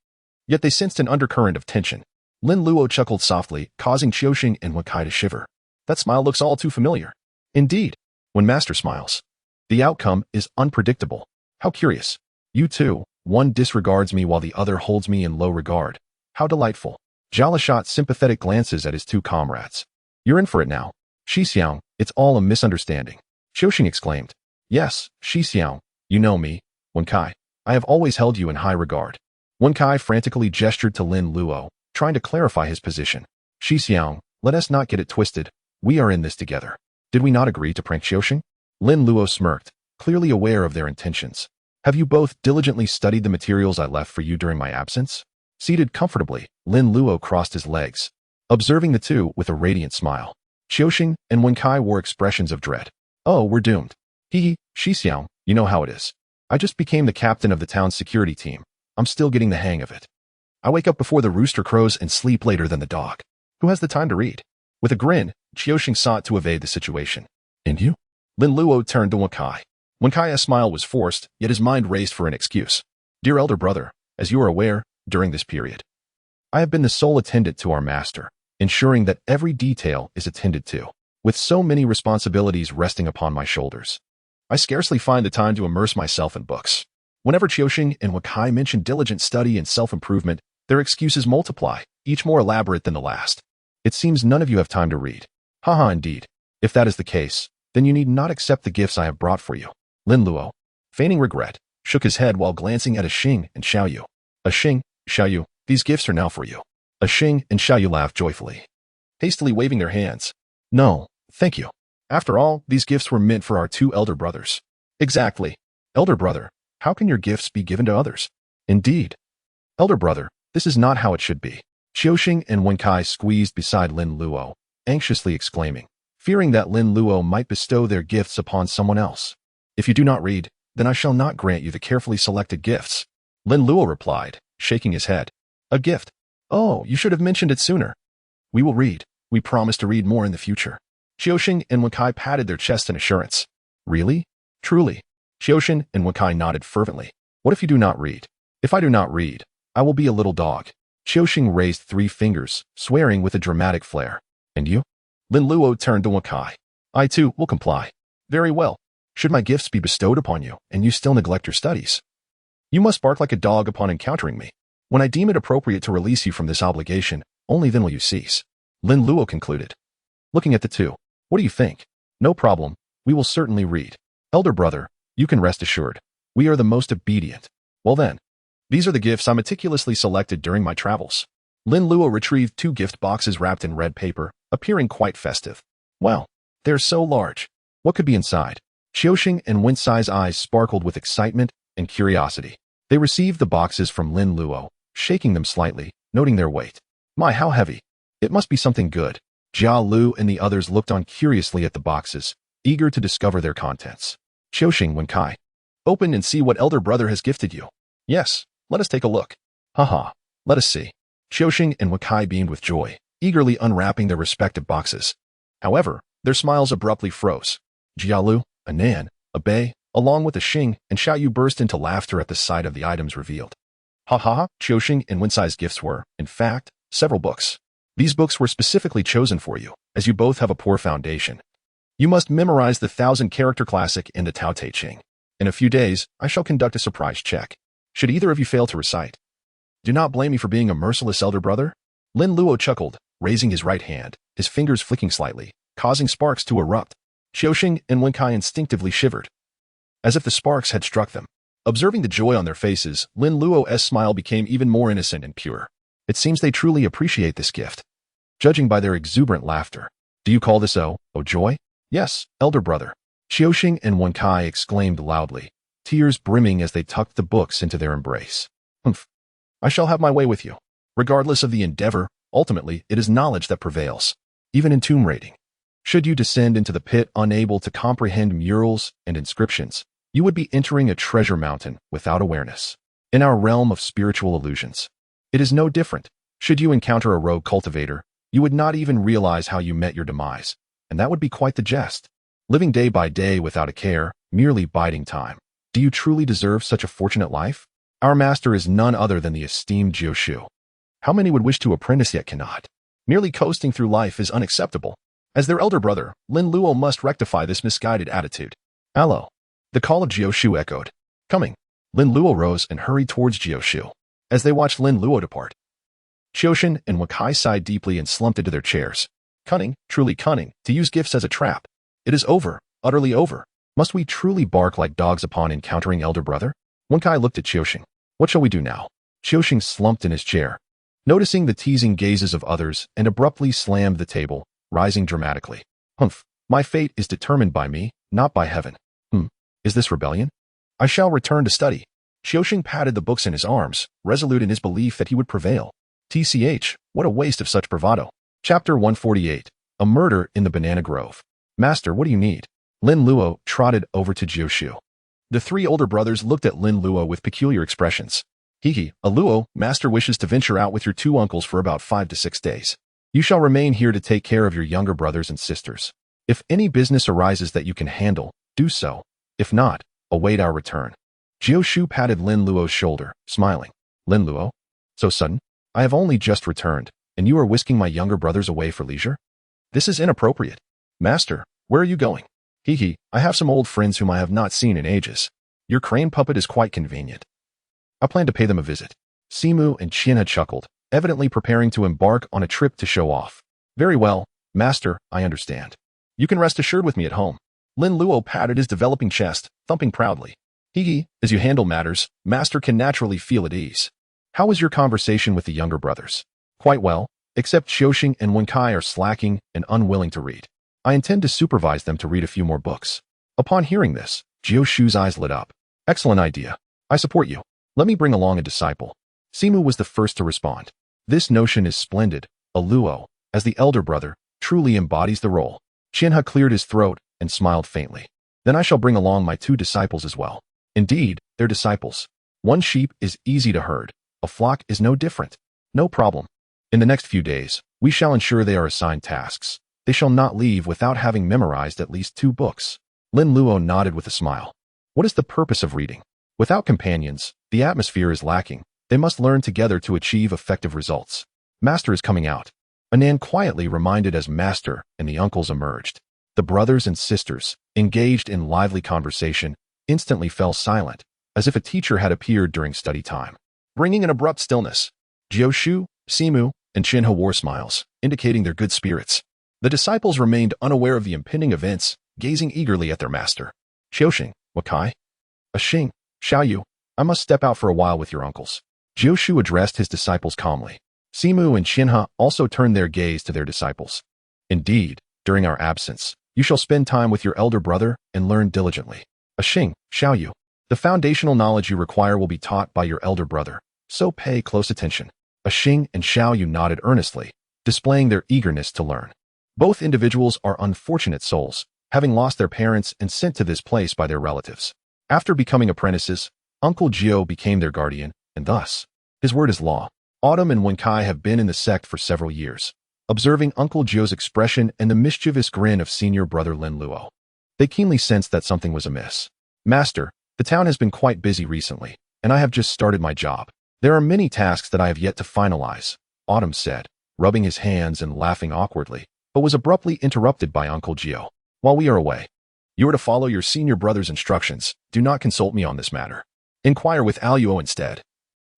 Yet they sensed an undercurrent of tension. Lin Luo chuckled softly, causing Qiuxing and Wen Kai to shiver. That smile looks all too familiar. Indeed, when master smiles, the outcome is unpredictable. How curious. You two, one disregards me while the other holds me in low regard. How delightful. Jiala shot sympathetic glances at his two comrades. You're in for it now. Xixiang, it's all a misunderstanding. Qiuxing exclaimed. Yes, Xixiang, you know me. Wen Kai, I have always held you in high regard. Wen Kai frantically gestured to Lin Luo, trying to clarify his position. Xixiang, let us not get it twisted. We are in this together. Did we not agree to prank Qiuxing? Lin Luo smirked, clearly aware of their intentions. Have you both diligently studied the materials I left for you during my absence? Seated comfortably, Lin Luo crossed his legs, observing the two with a radiant smile. Qiuxing and Wen Kai wore expressions of dread. Oh, we're doomed. Xixiang, you know how it is. I just became the captain of the town's security team. I'm still getting the hang of it. I wake up before the rooster crows and sleep later than the dog. Who has the time to read? With a grin, Qiuxing sought to evade the situation. And you? Lin Luo turned to Wen Kai. Wen Kai's smile was forced, yet his mind raced for an excuse. Dear elder brother, as you are aware, during this period, I have been the sole attendant to our master, ensuring that every detail is attended to. With so many responsibilities resting upon my shoulders, I scarcely find the time to immerse myself in books. Whenever Qiuxing and Wen Kai mention diligent study and self-improvement, their excuses multiply, each more elaborate than the last. It seems none of you have time to read. Haha, indeed. If that is the case, then you need not accept the gifts I have brought for you. Lin Luo, feigning regret, shook his head while glancing at Xing and Xiaoyu. Xing, Xiaoyu, these gifts are now for you. Xing and Xiaoyu laughed joyfully, hastily waving their hands. No, thank you. After all, these gifts were meant for our two elder brothers. Exactly. Elder brother, how can your gifts be given to others? Indeed. Elder brother, this is not how it should be. Qiuxing and Wen Kai squeezed beside Lin Luo, anxiously exclaiming, fearing that Lin Luo might bestow their gifts upon someone else. If you do not read, then I shall not grant you the carefully selected gifts. Lin Luo replied, shaking his head. A gift? Oh, you should have mentioned it sooner. We will read. We promise to read more in the future. Qiuxing and Wen Kai patted their chests in assurance. Really? Truly? Qiuxing and Wen Kai nodded fervently. What if you do not read? If I do not read, I will be a little dog. Qiuxing raised 3 fingers, swearing with a dramatic flair. And you? Lin Luo turned to Wen Kai. I too will comply. Very well. Should my gifts be bestowed upon you, and you still neglect your studies, you must bark like a dog upon encountering me. When I deem it appropriate to release you from this obligation, only then will you cease. Lin Luo concluded. Looking at the two, what do you think? No problem, we will certainly read. Elder brother, you can rest assured. We are the most obedient. Well then, these are the gifts I meticulously selected during my travels. Lin Luo retrieved 2 gift boxes wrapped in red paper, appearing quite festive. Wow, they're so large. What could be inside? Qiuxing and Wen Cai's eyes sparkled with excitement and curiosity. They received the boxes from Lin Luo, shaking them slightly, noting their weight. My, how heavy. It must be something good. Jia Lu and the others looked on curiously at the boxes, eager to discover their contents. Qiuxing, Wen Kai, open and see what elder brother has gifted you. Yes, let us take a look. Haha, let us see. Qiuxing and Wakai beamed with joy, eagerly unwrapping their respective boxes. However, their smiles abruptly froze. Jialu, a Nan, a Bei, along with a Xing and Xiaoyu burst into laughter at the sight of the items revealed. Ha ha ha, Qiuxing and Wencai's gifts were, in fact, several books. These books were specifically chosen for you, as you both have a poor foundation. You must memorize the 1,000-character classic in the Tao Te Ching. In a few days, I shall conduct a surprise check. Should either of you fail to recite, do not blame me for being a merciless elder brother. Lin Luo chuckled, raising his right hand, his fingers flicking slightly, causing sparks to erupt. Qiuxing and Wencai instinctively shivered, as if the sparks had struck them. Observing the joy on their faces, Lin Luo's smile became even more innocent and pure. It seems they truly appreciate this gift. Judging by their exuberant laughter, do you call this oh joy? Yes, elder brother. Qiuxing and Wencai exclaimed loudly, tears brimming as they tucked the books into their embrace. Humph. I shall have my way with you. Regardless of the endeavor, ultimately it is knowledge that prevails, even in tomb raiding. Should you descend into the pit unable to comprehend murals and inscriptions, you would be entering a treasure mountain without awareness. In our realm of spiritual illusions, it is no different. Should you encounter a rogue cultivator, you would not even realize how you met your demise, and that would be quite the jest. Living day by day without a care, merely biding time. Do you truly deserve such a fortunate life? Our master is none other than the esteemed Jiu. How many would wish to apprentice yet cannot? Merely coasting through life is unacceptable. As their elder brother, Lin Luo must rectify this misguided attitude. Hello. The call of Jiu echoed. Coming. Lin Luo rose and hurried towards Jiu. As they watched Lin Luo depart, Qiuxing and Wakai sighed deeply and slumped into their chairs. Cunning, truly cunning, to use gifts as a trap. It is over, utterly over. Must we truly bark like dogs upon encountering elder brother? Wencai looked at Qiuxing. What shall we do now? Qiuxing slumped in his chair, noticing the teasing gazes of others, and abruptly slammed the table, rising dramatically. Humph, my fate is determined by me, not by heaven. Is this rebellion? I shall return to study. Qiuxing patted the books in his arms, resolute in his belief that he would prevail. TCH, what a waste of such bravado. Chapter 148. A Murder in the Banana Grove. Master, what do you need? Lin Luo trotted over to Jiu. The three older brothers looked at Lin Luo with peculiar expressions. He, a Luo, master wishes to venture out with your two uncles for about 5 to 6 days. You shall remain here to take care of your younger brothers and sisters. If any business arises that you can handle, do so. If not, await our return. Jiu patted Lin Luo's shoulder, smiling. Lin Luo? So sudden? I have only just returned, and you are whisking my younger brothers away for leisure? This is inappropriate. Master, where are you going? I have some old friends whom I have not seen in ages. Your crane puppet is quite convenient. I plan to pay them a visit. Simu and Qian He chuckled, evidently preparing to embark on a trip to show off. Very well, master, I understand. You can rest assured with me at home. Lin Luo patted his developing chest, thumping proudly. As you handle matters, master can naturally feel at ease. How was your conversation with the younger brothers? Quite well, except Qiuxing and Wencai are slacking and unwilling to read. I intend to supervise them to read a few more books. Upon hearing this, Jiu's eyes lit up. Excellent idea. I support you. Let me bring along a disciple. Simu was the first to respond. This notion is splendid. A Luo, as the elder brother, truly embodies the role. Qian He cleared his throat and smiled faintly. Then I shall bring along my 2 disciples as well. Indeed, they're disciples. 1 sheep is easy to herd. A flock is no different. No problem. In the next few days, we shall ensure they are assigned tasks. They shall not leave without having memorized at least 2 books. Lin Luo nodded with a smile. What is the purpose of reading? Without companions, the atmosphere is lacking. They must learn together to achieve effective results. Master is coming out. Anan quietly reminded as master and the uncles emerged. The brothers and sisters, engaged in lively conversation, instantly fell silent, as if a teacher had appeared during study time, bringing an abrupt stillness. Jiu, Simu, and Qian He wore smiles, indicating their good spirits. The disciples remained unaware of the impending events, gazing eagerly at their master. Qiuxing, Wakai? Xing, Xiaoyu, I must step out for a while with your uncles. Jiu addressed his disciples calmly. Simu and Qian He also turned their gaze to their disciples. Indeed, during our absence, you shall spend time with your elder brother and learn diligently. Xing, Xiaoyu, the foundational knowledge you require will be taught by your elder brother, so pay close attention. Xing and Xiaoyu nodded earnestly, displaying their eagerness to learn. Both individuals are unfortunate souls, having lost their parents and sent to this place by their relatives. After becoming apprentices, Uncle Jiu became their guardian, and thus, his word is law. Autumn and Wenkai have been in the sect for several years, observing Uncle Jiu's expression and the mischievous grin of senior brother Lin Luo. They keenly sensed that something was amiss. Master, the town has been quite busy recently, and I have just started my job. There are many tasks that I have yet to finalize, Autumn said, rubbing his hands and laughing awkwardly, but was abruptly interrupted by Uncle Jiu. While we are away, you are to follow your senior brother's instructions. Do not consult me on this matter. Inquire with Luo instead.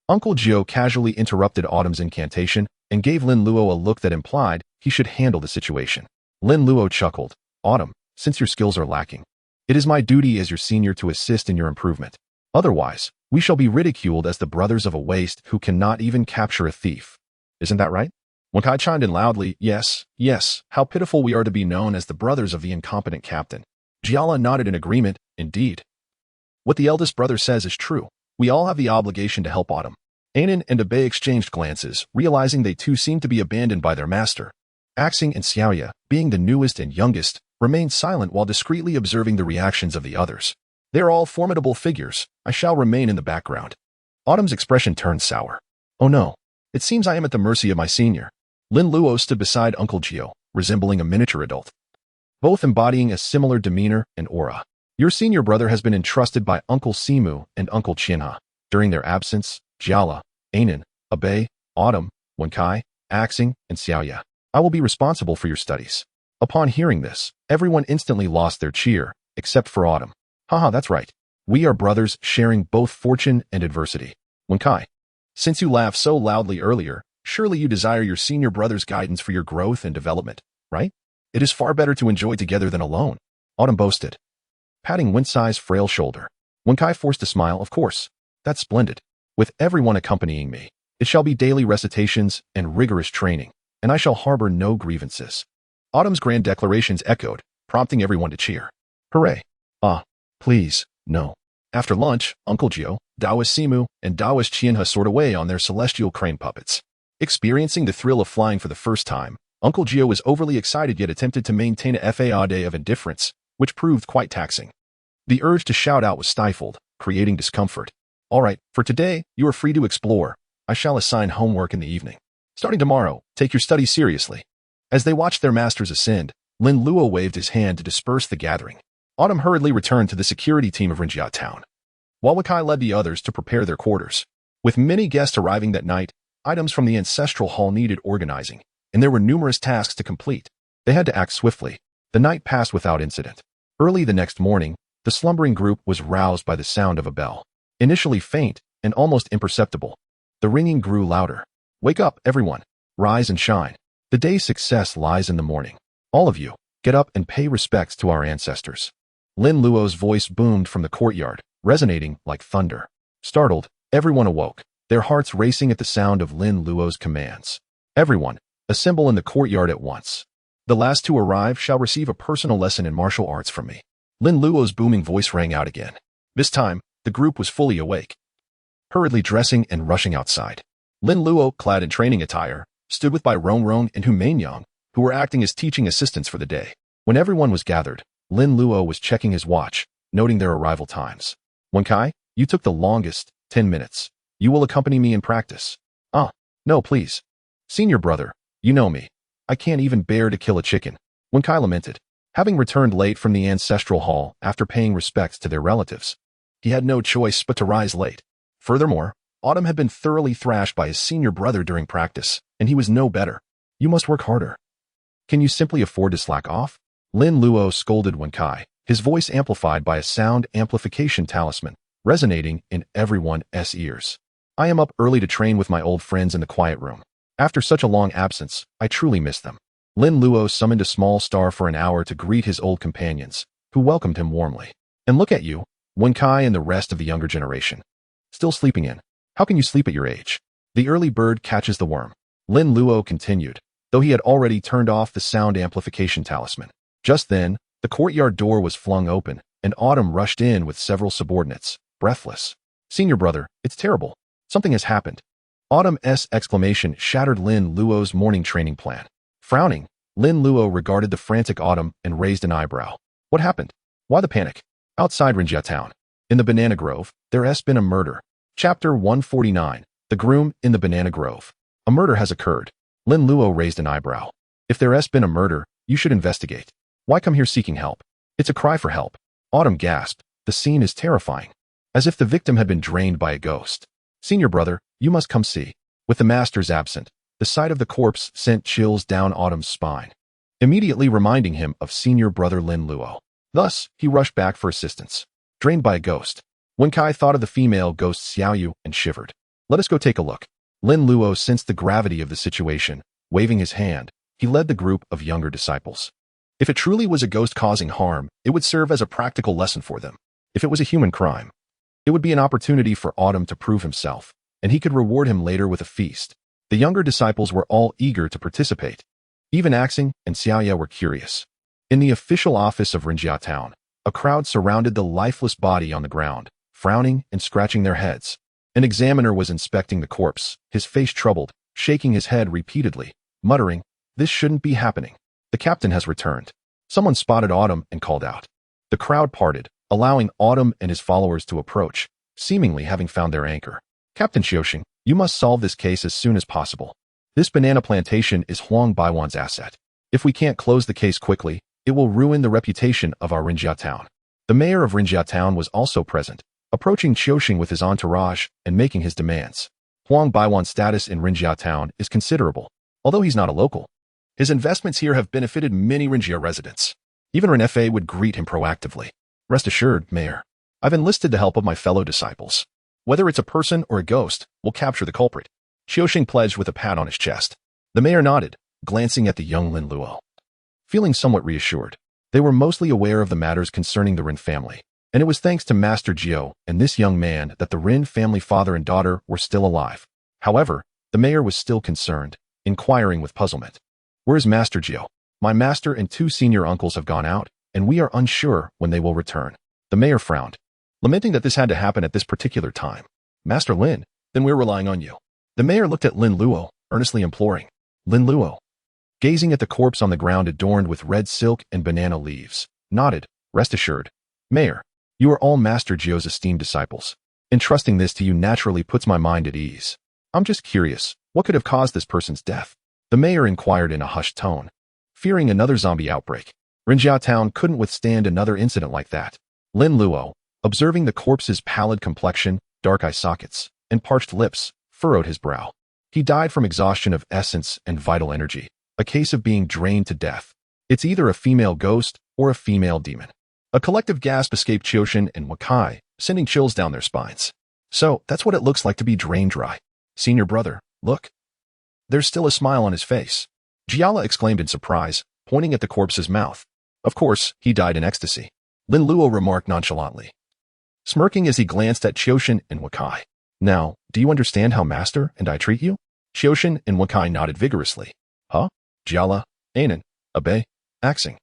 Uncle Jiu casually interrupted Autumn's incantation and gave Lin Luo a look that implied he should handle the situation. Lin Luo chuckled. Autumn, since your skills are lacking, it is my duty as your senior to assist in your improvement. Otherwise, we shall be ridiculed as the brothers of a waste who cannot even capture a thief. Isn't that right? Wenkai chimed in loudly. Yes, yes, how pitiful we are to be known as the brothers of the incompetent captain. Jiala nodded in agreement. Indeed. What the eldest brother says is true. We all have the obligation to help Autumn. Anan and Abe exchanged glances, realizing they too seemed to be abandoned by their master. Axing and Xiaoya, being the newest and youngest, remained silent while discreetly observing the reactions of the others. They are all formidable figures. I shall remain in the background. Autumn's expression turned sour. Oh no. It seems I am at the mercy of my senior. Lin Luo stood beside Uncle Jiu, resembling a miniature adult, both embodying a similar demeanor and aura. Your senior brother has been entrusted by Uncle Simu and Uncle Qian He. During their absence, Jiala, Anan, Abe, Autumn, Wenkai, Axing, and Xiaoya, I will be responsible for your studies. Upon hearing this, everyone instantly lost their cheer, except for Autumn. Haha, that's right. We are brothers sharing both fortune and adversity. Wenkai, since you laughed so loudly earlier, surely you desire your senior brother's guidance for your growth and development, right? It is far better to enjoy together than alone, Autumn boasted, patting Wencai's frail shoulder. Wenkai forced a smile. Of course. That's splendid. With everyone accompanying me, it shall be daily recitations and rigorous training, and I shall harbor no grievances. Autumn's grand declarations echoed, prompting everyone to cheer. Hooray. Ah, please, no. After lunch, Uncle Jiu, Taoist Simu, and Taoist Qian He soared away on their celestial crane puppets. Experiencing the thrill of flying for the first time, Uncle Jiu was overly excited yet attempted to maintain a facade of indifference, which proved quite taxing. The urge to shout out was stifled, creating discomfort. All right, for today, you are free to explore. I shall assign homework in the evening. Starting tomorrow, take your studies seriously. As they watched their masters ascend, Lin Luo waved his hand to disperse the gathering. Autumn hurriedly returned to the security team of Rinjia Town, while Wenkai led the others to prepare their quarters. With many guests arriving that night, items from the ancestral hall needed organizing, and there were numerous tasks to complete. They had to act swiftly. The night passed without incident. Early the next morning, the slumbering group was roused by the sound of a bell. Initially faint and almost imperceptible, the ringing grew louder. Wake up, everyone. Rise and shine. The day's success lies in the morning. All of you, get up and pay respects to our ancestors. Lin Luo's voice boomed from the courtyard, resonating like thunder. Startled, everyone awoke, their hearts racing at the sound of Lin Luo's commands. Everyone, assemble in the courtyard at once. The last to arrive shall receive a personal lesson in martial arts from me. Lin Luo's booming voice rang out again. This time, the group was fully awake, hurriedly dressing and rushing outside. Lin Luo, clad in training attire, stood with by Rong Rong and Hu Mainyang, who were acting as teaching assistants for the day. When everyone was gathered, Lin Luo was checking his watch, noting their arrival times. Wenkai, you took the longest, 10 minutes. You will accompany me in practice. Ah, no, please. Senior brother, you know me. I can't even bear to kill a chicken. Wenkai lamented, having returned late from the ancestral hall after paying respects to their relatives. He had no choice but to rise late. Furthermore, Autumn had been thoroughly thrashed by his senior brother during practice, and he was no better. You must work harder. Can you simply afford to slack off? Lin Luo scolded Wenkai, his voice amplified by a sound amplification talisman, resonating in everyone's ears. I am up early to train with my old friends in the quiet room. After such a long absence, I truly miss them. Lin Luo summoned a small star for an hour to greet his old companions, who welcomed him warmly. And look at you, Wenkai and the rest of the younger generation. Still sleeping in. How can you sleep at your age? The early bird catches the worm. Lin Luo continued, though he had already turned off the sound amplification talisman. Just then, the courtyard door was flung open, and Autumn rushed in with several subordinates, breathless. Senior brother, it's terrible. Something has happened. Autumn's exclamation shattered Lin Luo's morning training plan. Frowning, Lin Luo regarded the frantic Autumn and raised an eyebrow. What happened? Why the panic? Outside Rinjia Town, In the banana grove, there has been a murder. Chapter 149. The groom in the banana grove. A murder has occurred. Lin Luo raised an eyebrow. If there has been a murder, you should investigate. Why come here seeking help? It's a cry for help. Autumn gasped. The scene is terrifying. As if the victim had been drained by a ghost. Senior brother, you must come see. With the masters absent, the sight of the corpse sent chills down Autumn's spine, immediately reminding him of senior brother Lin Luo. Thus, he rushed back for assistance. Drained by a ghost. Wen Kai thought of the female ghost Xiaoyu and shivered. Let us go take a look. Lin Luo sensed the gravity of the situation. Waving his hand, he led the group of younger disciples. If it truly was a ghost causing harm, it would serve as a practical lesson for them. If it was a human crime, it would be an opportunity for Autumn to prove himself, and he could reward him later with a feast. The younger disciples were all eager to participate. Even Axing and Xiaoya were curious. In the official office of Rinjia Town, a crowd surrounded the lifeless body on the ground, frowning and scratching their heads. An examiner was inspecting the corpse, his face troubled, shaking his head repeatedly, muttering, "This shouldn't be happening. The captain has returned." Someone spotted Autumn and called out. The crowd parted, allowing Autumn and his followers to approach, seemingly having found their anchor. Captain Xiaoxing, you must solve this case as soon as possible. This banana plantation is Huang Baiwan's asset. If we can't close the case quickly, it will ruin the reputation of our Rinjia Town. The mayor of Rinjia Town was also present, approaching Qiaoxing with his entourage and making his demands. Huang Baiwan's status in Rinjia Town is considerable, although he's not a local. His investments here have benefited many Rinjia residents. Even Renfe would greet him proactively. Rest assured, Mayor, I've enlisted the help of my fellow disciples. Whether it's a person or a ghost, we'll capture the culprit. Qiaoxing pledged with a pat on his chest. The mayor nodded, glancing at the young Lin Luo. Feeling somewhat reassured, they were mostly aware of the matters concerning the Rin family, and it was thanks to Master Jiu and this young man that the Rin family father and daughter were still alive. However, the mayor was still concerned, inquiring with puzzlement. Where is Master Jiu? My master and 2 senior uncles have gone out, and we are unsure when they will return. The mayor frowned, lamenting that this had to happen at this particular time. Master Lin, then we're relying on you. The mayor looked at Lin Luo, earnestly imploring. Lin Luo, gazing at the corpse on the ground adorned with red silk and banana leaves, nodded. Rest assured, Mayor, you are all Master Jiu's esteemed disciples. Entrusting this to you naturally puts my mind at ease. I'm just curious, what could have caused this person's death? The mayor inquired in a hushed tone, fearing another zombie outbreak. Rinjia Town couldn't withstand another incident like that. Lin Luo, observing the corpse's pallid complexion, dark eye sockets, and parched lips, furrowed his brow. He died from exhaustion of essence and vital energy, a case of being drained to death. It's either a female ghost or a female demon. A collective gasp escaped Qiaoxing and Wakai, sending chills down their spines. So, that's what it looks like to be drained dry. Senior brother, look. There's still a smile on his face. Jiala exclaimed in surprise, pointing at the corpse's mouth. Of course, he died in ecstasy. Lin Luo remarked nonchalantly, smirking as he glanced at Qiaoxing and Wakai. Now, do you understand how Master and I treat you? Qiaoxing and Wakai nodded vigorously. Huh? Jiala, Anan, Abe, Axing.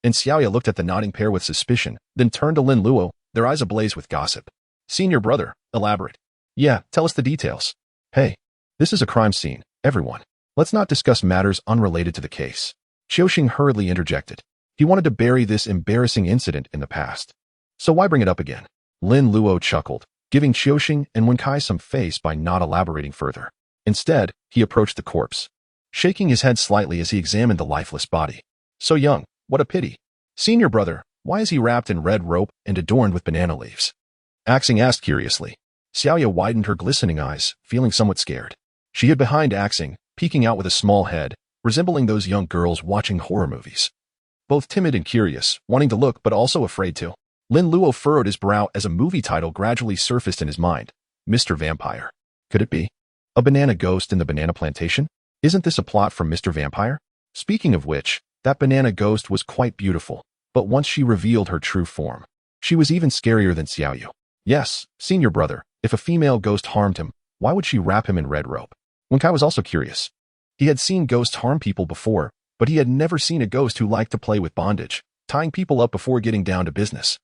And Xiaoya looked at the nodding pair with suspicion, then turned to Lin Luo, their eyes ablaze with gossip. Senior brother, elaborate. Yeah, tell us the details. Hey, this is a crime scene, everyone. Let's not discuss matters unrelated to the case. Qiaoxing hurriedly interjected. He wanted to bury this embarrassing incident in the past. So why bring it up again? Lin Luo chuckled, giving Qiaoxing and Wenkai some face by not elaborating further. Instead, he approached the corpse, shaking his head slightly as he examined the lifeless body. So young, what a pity. Senior brother, why is he wrapped in red rope and adorned with banana leaves? Axing asked curiously. Xiaoya widened her glistening eyes, feeling somewhat scared. She hid behind Axing, peeking out with a small head, resembling those young girls watching horror movies. Both timid and curious, wanting to look but also afraid to. Lin Luo furrowed his brow as a movie title gradually surfaced in his mind. Mr. Vampire. Could it be? A banana ghost in the banana plantation? Isn't this a plot from Mr. Vampire? Speaking of which, that banana ghost was quite beautiful, but once she revealed her true form, she was even scarier than Xiaoyu. Yes, senior brother, if a female ghost harmed him, why would she wrap him in red rope? Wenkai was also curious. He had seen ghosts harm people before, but he had never seen a ghost who liked to play with bondage, tying people up before getting down to business.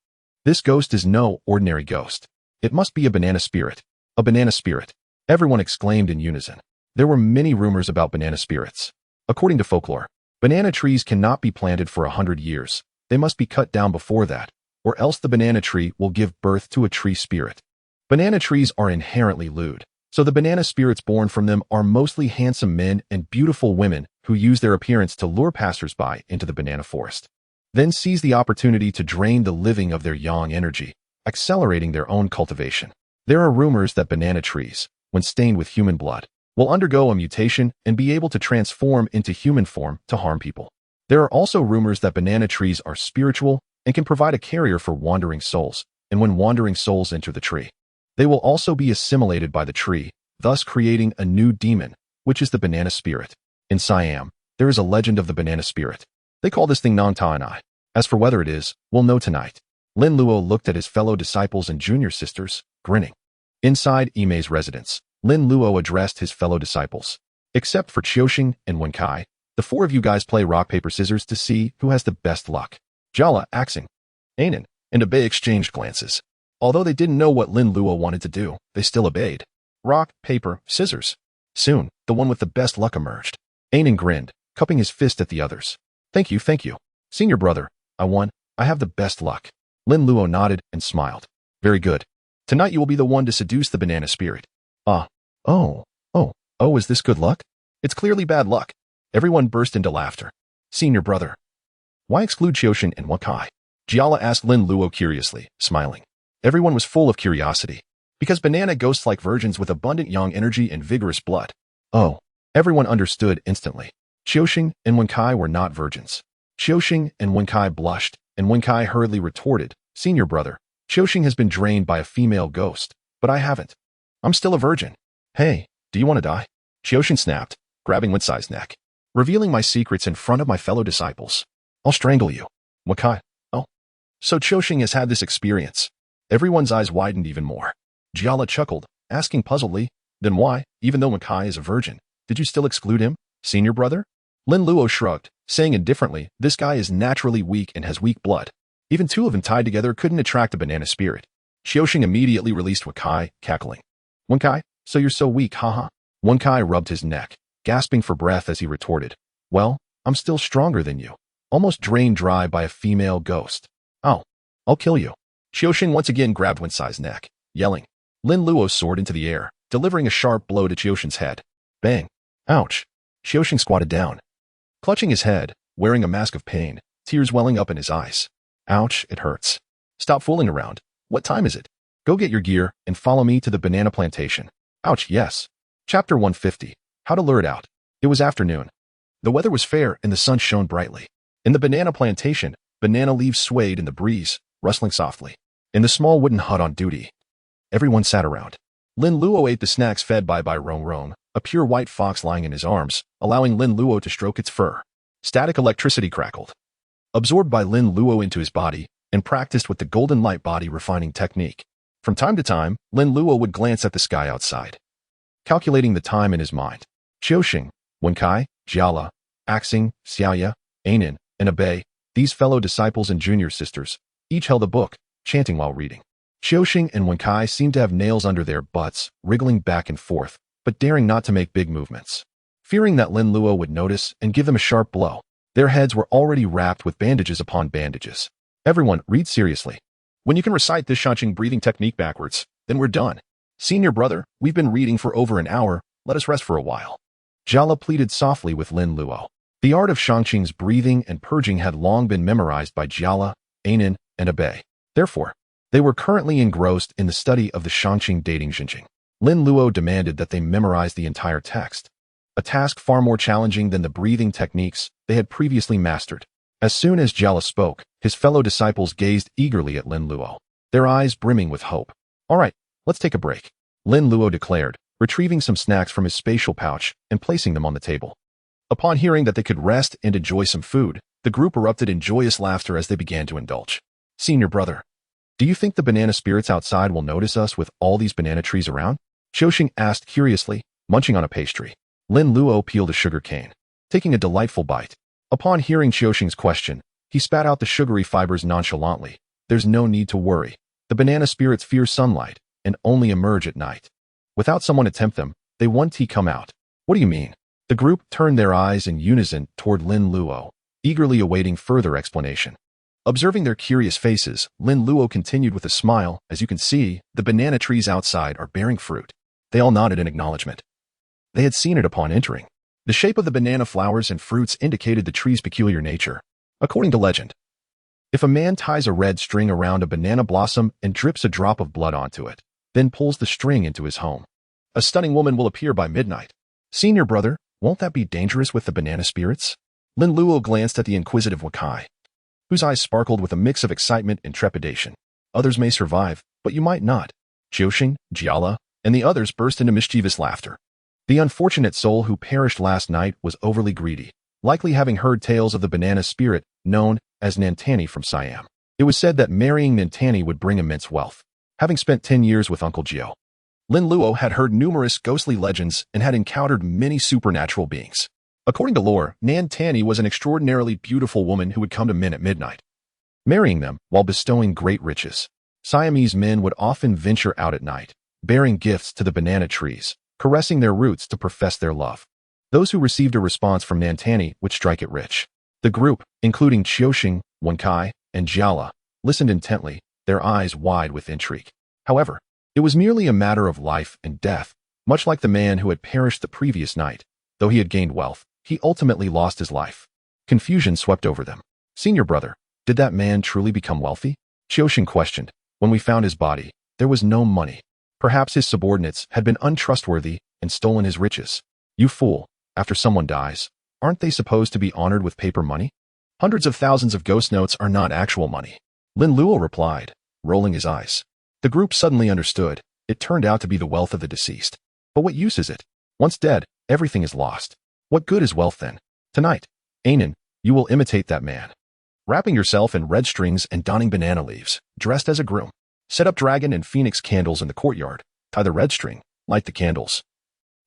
This ghost is no ordinary ghost. It must be a banana spirit. A banana spirit. Everyone exclaimed in unison. There were many rumors about banana spirits. According to folklore, banana trees cannot be planted for 100 years. They must be cut down before that, or else the banana tree will give birth to a tree spirit. Banana trees are inherently lewd, so the banana spirits born from them are mostly handsome men and beautiful women who use their appearance to lure passersby into the banana forest, then seize the opportunity to drain the living of their yang energy, accelerating their own cultivation. There are rumors that banana trees, when stained with human blood, will undergo a mutation and be able to transform into human form to harm people. There are also rumors that banana trees are spiritual and can provide a carrier for wandering souls, and when wandering souls enter the tree, they will also be assimilated by the tree, thus creating a new demon, which is the banana spirit. In Siam, there is a legend of the banana spirit. They call this thing Tongtian's代. As for whether it is, we'll know tonight. Lin Luo looked at his fellow disciples and junior sisters, grinning. Inside Yime's residence, Lin Luo addressed his fellow disciples. Except for Qian and Wen Kai, the four of you guys play rock, paper, scissors to see who has the best luck. Jala, Axing, Anan, and Abei exchanged glances. Although they didn't know what Lin Luo wanted to do, they still obeyed. Rock, paper, scissors. Soon, the one with the best luck emerged. Anan grinned, cupping his fist at the others. Thank you. Senior brother, I won. I have the best luck. Lin Luo nodded and smiled. Very good. Tonight you will be the one to seduce the banana spirit. Is this good luck? It's clearly bad luck. Everyone burst into laughter. Senior brother. Why exclude Qian and Wen Kai? Jiala asked Lin Luo curiously, smiling. Everyone was full of curiosity. Because banana ghosts like virgins with abundant yang energy and vigorous blood. Everyone understood instantly. Qian and Wen Kai were not virgins. Qian and Wen Kai blushed, and Wen Kai hurriedly retorted, Senior brother, Qian has been drained by a female ghost, but I haven't. I'm still a virgin. Hey, do you want to die? Qian snapped, grabbing Wen Kai's neck. Revealing my secrets in front of my fellow disciples. I'll strangle you. Wen Kai. So Qian has had this experience. Everyone's eyes widened even more. Jiala chuckled, asking puzzledly, then why, even though Wen Kai is a virgin, did you still exclude him, senior brother? Lin Luo shrugged, saying indifferently, this guy is naturally weak and has weak blood. Even two of them tied together couldn't attract the banana spirit. Qian immediately released Wen Kai, cackling. Wen Kai, so you're so weak, haha. Wen Kai rubbed his neck, gasping for breath as he retorted, well, I'm still stronger than you. Almost drained dry by a female ghost. I'll kill you. Qian once again grabbed Wen Kai's neck, yelling. Lin Luo soared into the air, delivering a sharp blow to Qian's head. Bang. Ouch. Qian squatted down, clutching his head, wearing a mask of pain, tears welling up in his eyes. Ouch, it hurts. Stop fooling around. What time is it? Go get your gear and follow me to the banana plantation. Ouch, yes. Chapter 150. How to lure it out. It was afternoon. The weather was fair and the sun shone brightly. In the banana plantation, banana leaves swayed in the breeze, rustling softly. In the small wooden hut on duty, everyone sat around. Lin Luo ate the snacks fed by Rong, a pure white fox lying in his arms, allowing Lin Luo to stroke its fur. Static electricity crackled. Absorbed by Lin Luo into his body, and practiced with the golden light body refining technique. From time to time, Lin Luo would glance at the sky outside, calculating the time in his mind. Qian, Wen Kai, Jiala, Axing, Xiaoya, Anan, and Abei, these fellow disciples and junior sisters, each held a book, chanting while reading. Qian and Wen Kai seemed to have nails under their butts, wriggling back and forth, but daring not to make big movements. Fearing that Lin Luo would notice and give them a sharp blow, their heads were already wrapped with bandages upon bandages. Everyone, read seriously. When you can recite this Tongtian breathing technique backwards, then we're done. Senior brother, we've been reading for over an hour, let us rest for a while. Jiala pleaded softly with Lin Luo. The art of Tongtian's breathing and purging had long been memorized by Jiala, Anan, and Abei. Therefore, they were currently engrossed in the study of the Tongtian dating Jinjing. Lin Luo demanded that they memorize the entire text, a task far more challenging than the breathing techniques they had previously mastered. As soon as Jiala spoke, his fellow disciples gazed eagerly at Lin Luo, their eyes brimming with hope. All right, let's take a break, Lin Luo declared, retrieving some snacks from his spatial pouch and placing them on the table. Upon hearing that they could rest and enjoy some food, the group erupted in joyous laughter as they began to indulge. Senior brother, do you think the banana spirits outside will notice us with all these banana trees around? Qian asked curiously, munching on a pastry. Lin Luo peeled a sugar cane, taking a delightful bite. Upon hearing Qian's question, he spat out the sugary fibers nonchalantly. There's no need to worry. The banana spirits fear sunlight and only emerge at night. Without someone to tempt them, they want to come out. What do you mean? The group turned their eyes in unison toward Lin Luo, eagerly awaiting further explanation. Observing their curious faces, Lin Luo continued with a smile. As you can see, the banana trees outside are bearing fruit. They all nodded in acknowledgement. They had seen it upon entering. The shape of the banana flowers and fruits indicated the tree's peculiar nature. According to legend, if a man ties a red string around a banana blossom and drips a drop of blood onto it, then pulls the string into his home, a stunning woman will appear by midnight. Senior brother, won't that be dangerous with the banana spirits? Lin Luo glanced at the inquisitive Wakai, whose eyes sparkled with a mix of excitement and trepidation. Others may survive, but you might not. Jiuxing, Jiala, and the others burst into mischievous laughter. The unfortunate soul who perished last night was overly greedy, likely having heard tales of the banana spirit known as Nantani from Siam. It was said that marrying Nantani would bring immense wealth. Having spent 10 years with Uncle Jiu, Lin Luo had heard numerous ghostly legends and had encountered many supernatural beings. According to lore, Nantani was an extraordinarily beautiful woman who would come to men at midnight, marrying them while bestowing great riches. Siamese men would often venture out at night, bearing gifts to the banana trees, caressing their roots to profess their love. Those who received a response from Nantani would strike it rich. The group, including Qiuxing, Wenkai, and Jiala, listened intently, their eyes wide with intrigue. However, it was merely a matter of life and death. Much like the man who had perished the previous night, though he had gained wealth, he ultimately lost his life. Confusion swept over them. Senior brother, did that man truly become wealthy? Qiuxing questioned. When we found his body, there was no money. Perhaps his subordinates had been untrustworthy and stolen his riches. You fool, after someone dies, aren't they supposed to be honored with paper money? Hundreds of thousands of ghost notes are not actual money. Lin Luo replied, rolling his eyes. The group suddenly understood. It turned out to be the wealth of the deceased. But what use is it? Once dead, everything is lost. What good is wealth then? Tonight, Anan, you will imitate that man. Wrapping yourself in red strings and donning banana leaves, dressed as a groom. Set up dragon and phoenix candles in the courtyard. Tie the red string, light the candles,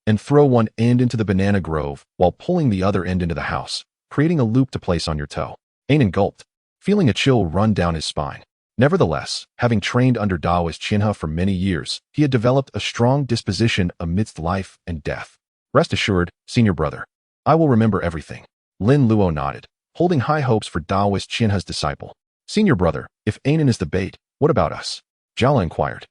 and throw one end into the banana grove while pulling the other end into the house, creating a loop to place on your toe. Anan gulped, feeling a chill run down his spine. Nevertheless, having trained under Taoist Qian He for many years, he had developed a strong disposition amidst life and death. Rest assured, senior brother, I will remember everything. Lin Luo nodded, holding high hopes for Taoist Qian He's disciple. Senior brother, if Anan is the bait, what about us? Jiala inquired.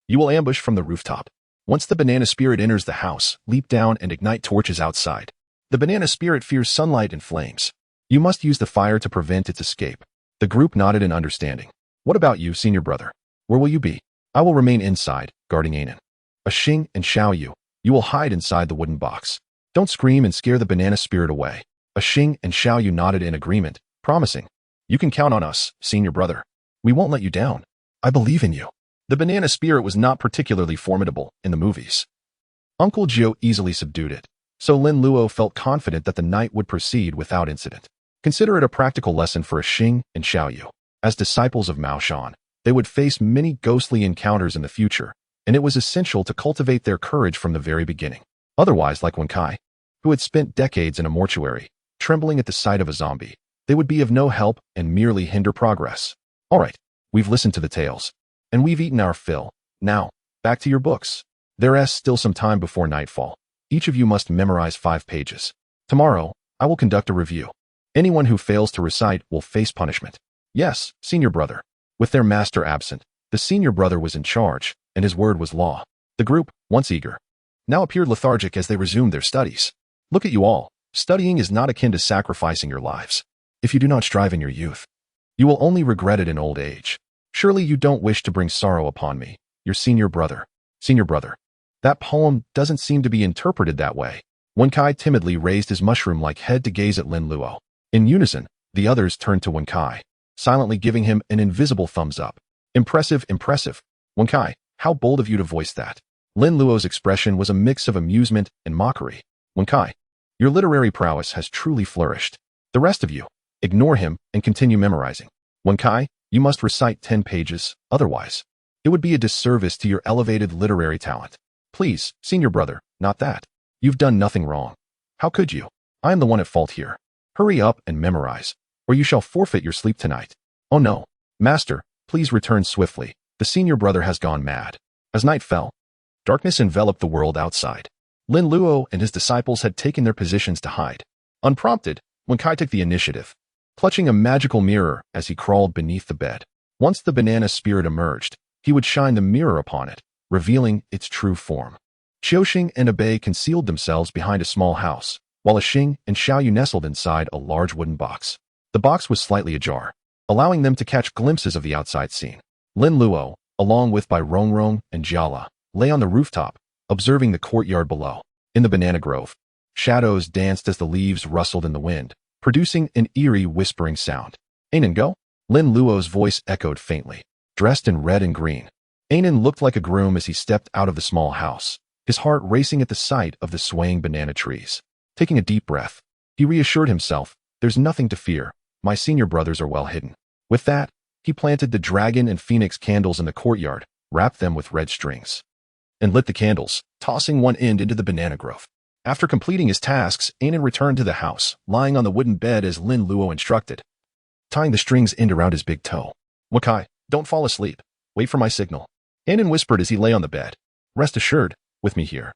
You will ambush from the rooftop. Once the banana spirit enters the house, leap down and ignite torches outside. The banana spirit fears sunlight and flames. You must use the fire to prevent its escape. The group nodded in understanding. What about you, senior brother? Where will you be? I will remain inside, guarding Anan. Xing and Xiaoyu, you will hide inside the wooden box. Don't scream and scare the banana spirit away. Xing and Xiaoyu nodded in agreement, promising. You can count on us, senior brother. We won't let you down. I believe in you. The banana spirit was not particularly formidable in the movies. Uncle Jiu easily subdued it, so Lin Luo felt confident that the night would proceed without incident. Consider it a practical lesson for Xing and Xiaoyu. As disciples of Mao Shan, they would face many ghostly encounters in the future, and it was essential to cultivate their courage from the very beginning. Otherwise, like Wenkai, who had spent decades in a mortuary, trembling at the sight of a zombie, they would be of no help and merely hinder progress. All right, we've listened to the tales, and we've eaten our fill. Now, back to your books. There's still some time before nightfall. Each of you must memorize 5 pages. Tomorrow, I will conduct a review. Anyone who fails to recite will face punishment. Yes, senior brother. With their master absent, the senior brother was in charge, and his word was law. The group, once eager, now appeared lethargic as they resumed their studies. Look at you all. Studying is not akin to sacrificing your lives. If you do not strive in your youth, you will only regret it in old age. Surely you don't wish to bring sorrow upon me, your senior brother. Senior brother. That poem doesn't seem to be interpreted that way. Wenkai timidly raised his mushroom-like head to gaze at Lin Luo. In unison, the others turned to Wenkai, silently giving him an invisible thumbs up. Impressive, impressive. Wenkai, how bold of you to voice that. Lin Luo's expression was a mix of amusement and mockery. Wenkai, your literary prowess has truly flourished. The rest of you, ignore him and continue memorizing. Wenkai, you must recite 10 pages, otherwise, it would be a disservice to your elevated literary talent. Please, senior brother, not that. You've done nothing wrong. How could you? I am the one at fault here. Hurry up and memorize, or you shall forfeit your sleep tonight. Oh no. Master, please return swiftly. The senior brother has gone mad. As night fell, darkness enveloped the world outside. Lin Luo and his disciples had taken their positions to hide. Unprompted, Wenkai took the initiative, clutching a magical mirror as he crawled beneath the bed. Once the banana spirit emerged, he would shine the mirror upon it, revealing its true form. Qiuxing and Abei concealed themselves behind a small house, while Xing and Xiaoyu nestled inside a large wooden box. The box was slightly ajar, allowing them to catch glimpses of the outside scene. Lin Luo, along with Bai Rongrong and Jiala, lay on the rooftop, observing the courtyard below. In the banana grove, shadows danced as the leaves rustled in the wind, producing an eerie whispering sound. Ainen go? Lin Luo's voice echoed faintly. Dressed in red and green, Ainen looked like a groom as he stepped out of the small house, his heart racing at the sight of the swaying banana trees. Taking a deep breath, he reassured himself, "There's nothing to fear. My senior brothers are well hidden." With that, he planted the dragon and phoenix candles in the courtyard, wrapped them with red strings, and lit the candles, tossing one end into the banana grove. After completing his tasks, Ainen returned to the house, lying on the wooden bed as Lin Luo instructed, tying the strings end around his big toe. "Wakai, don't fall asleep. Wait for my signal," Ainen whispered as he lay on the bed. "Rest assured, with me here,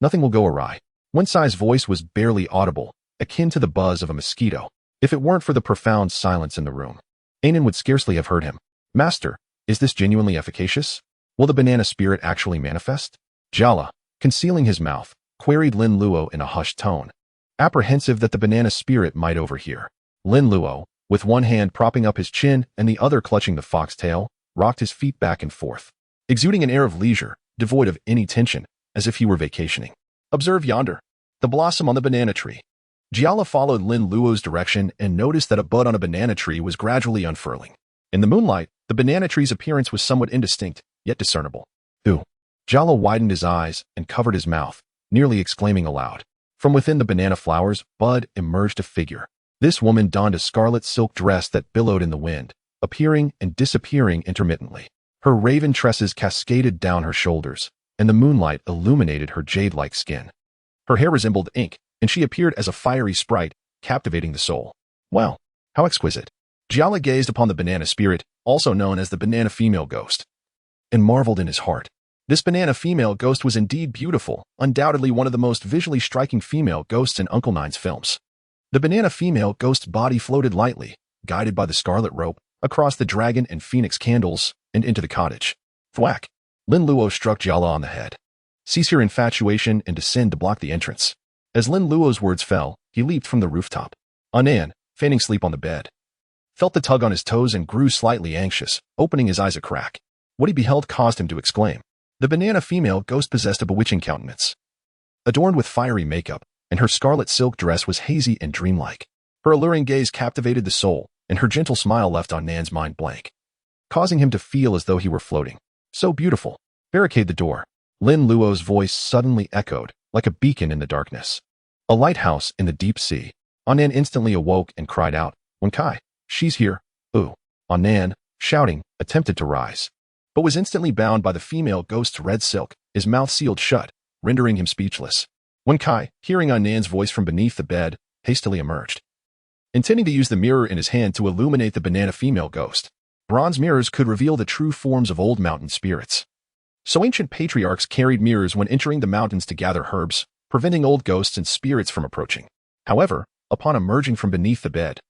nothing will go awry." Wensai's voice was barely audible, akin to the buzz of a mosquito. If it weren't for the profound silence in the room, Ainen would scarcely have heard him. "Master, is this genuinely efficacious? Will the banana spirit actually manifest?" Jiala, concealing his mouth, queried Lin Luo in a hushed tone, apprehensive that the banana spirit might overhear. Lin Luo, with one hand propping up his chin and the other clutching the foxtail, rocked his feet back and forth, exuding an air of leisure, devoid of any tension, as if he were vacationing. "Observe yonder, the blossom on the banana tree." Jiala followed Lin Luo's direction and noticed that a bud on a banana tree was gradually unfurling. In the moonlight, the banana tree's appearance was somewhat indistinct, yet discernible. "Ooh." Jiala widened his eyes and covered his mouth, nearly exclaiming aloud. From within the banana flowers, bud emerged a figure. This woman donned a scarlet silk dress that billowed in the wind, appearing and disappearing intermittently. Her raven tresses cascaded down her shoulders, and the moonlight illuminated her jade-like skin. Her hair resembled ink, and she appeared as a fiery sprite, captivating the soul. "Wow, how exquisite." Jiala gazed upon the banana spirit, also known as the banana female ghost, and marveled in his heart. This banana female ghost was indeed beautiful, undoubtedly one of the most visually striking female ghosts in Uncle Nine's films. The banana female ghost's body floated lightly, guided by the scarlet rope, across the dragon and phoenix candles and into the cottage. Thwack! Lin Luo struck Jiala on the head. "Cease your infatuation and descend to block the entrance." As Lin Luo's words fell, he leaped from the rooftop. Anan, feigning sleep on the bed, felt the tug on his toes and grew slightly anxious, opening his eyes a crack. What he beheld caused him to exclaim. The banana female ghost possessed a bewitching countenance, adorned with fiery makeup, and her scarlet silk dress was hazy and dreamlike. Her alluring gaze captivated the soul, and her gentle smile left Nan's mind blank, causing him to feel as though he were floating. "So beautiful. Barricade the door." Lin Luo's voice suddenly echoed, like a beacon in the darkness. A lighthouse in the deep sea. Anan instantly awoke and cried out, "Wenkai, she's here." "Ooh." Anan, shouting, attempted to rise, but was instantly bound by the female ghost's red silk, his mouth sealed shut, rendering him speechless. Wenkai, hearing Anan's voice from beneath the bed, hastily emerged, intending to use the mirror in his hand to illuminate the banana female ghost. Bronze mirrors could reveal the true forms of old mountain spirits. So ancient patriarchs carried mirrors when entering the mountains to gather herbs, preventing old ghosts and spirits from approaching. However, upon emerging from beneath the bed,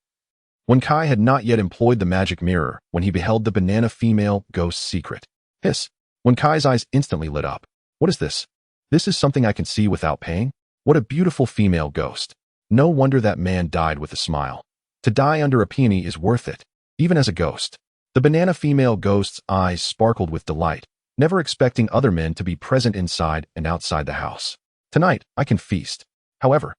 Wenkai had not yet employed the magic mirror when he beheld the banana female ghost's secret. Hiss! Wenkai's eyes instantly lit up. "What is this? This is something I can see without paying? What a beautiful female ghost. No wonder that man died with a smile. To die under a peony is worth it, even as a ghost." The banana female ghost's eyes sparkled with delight, never expecting other men to be present inside and outside the house. "Tonight, I can feast." However,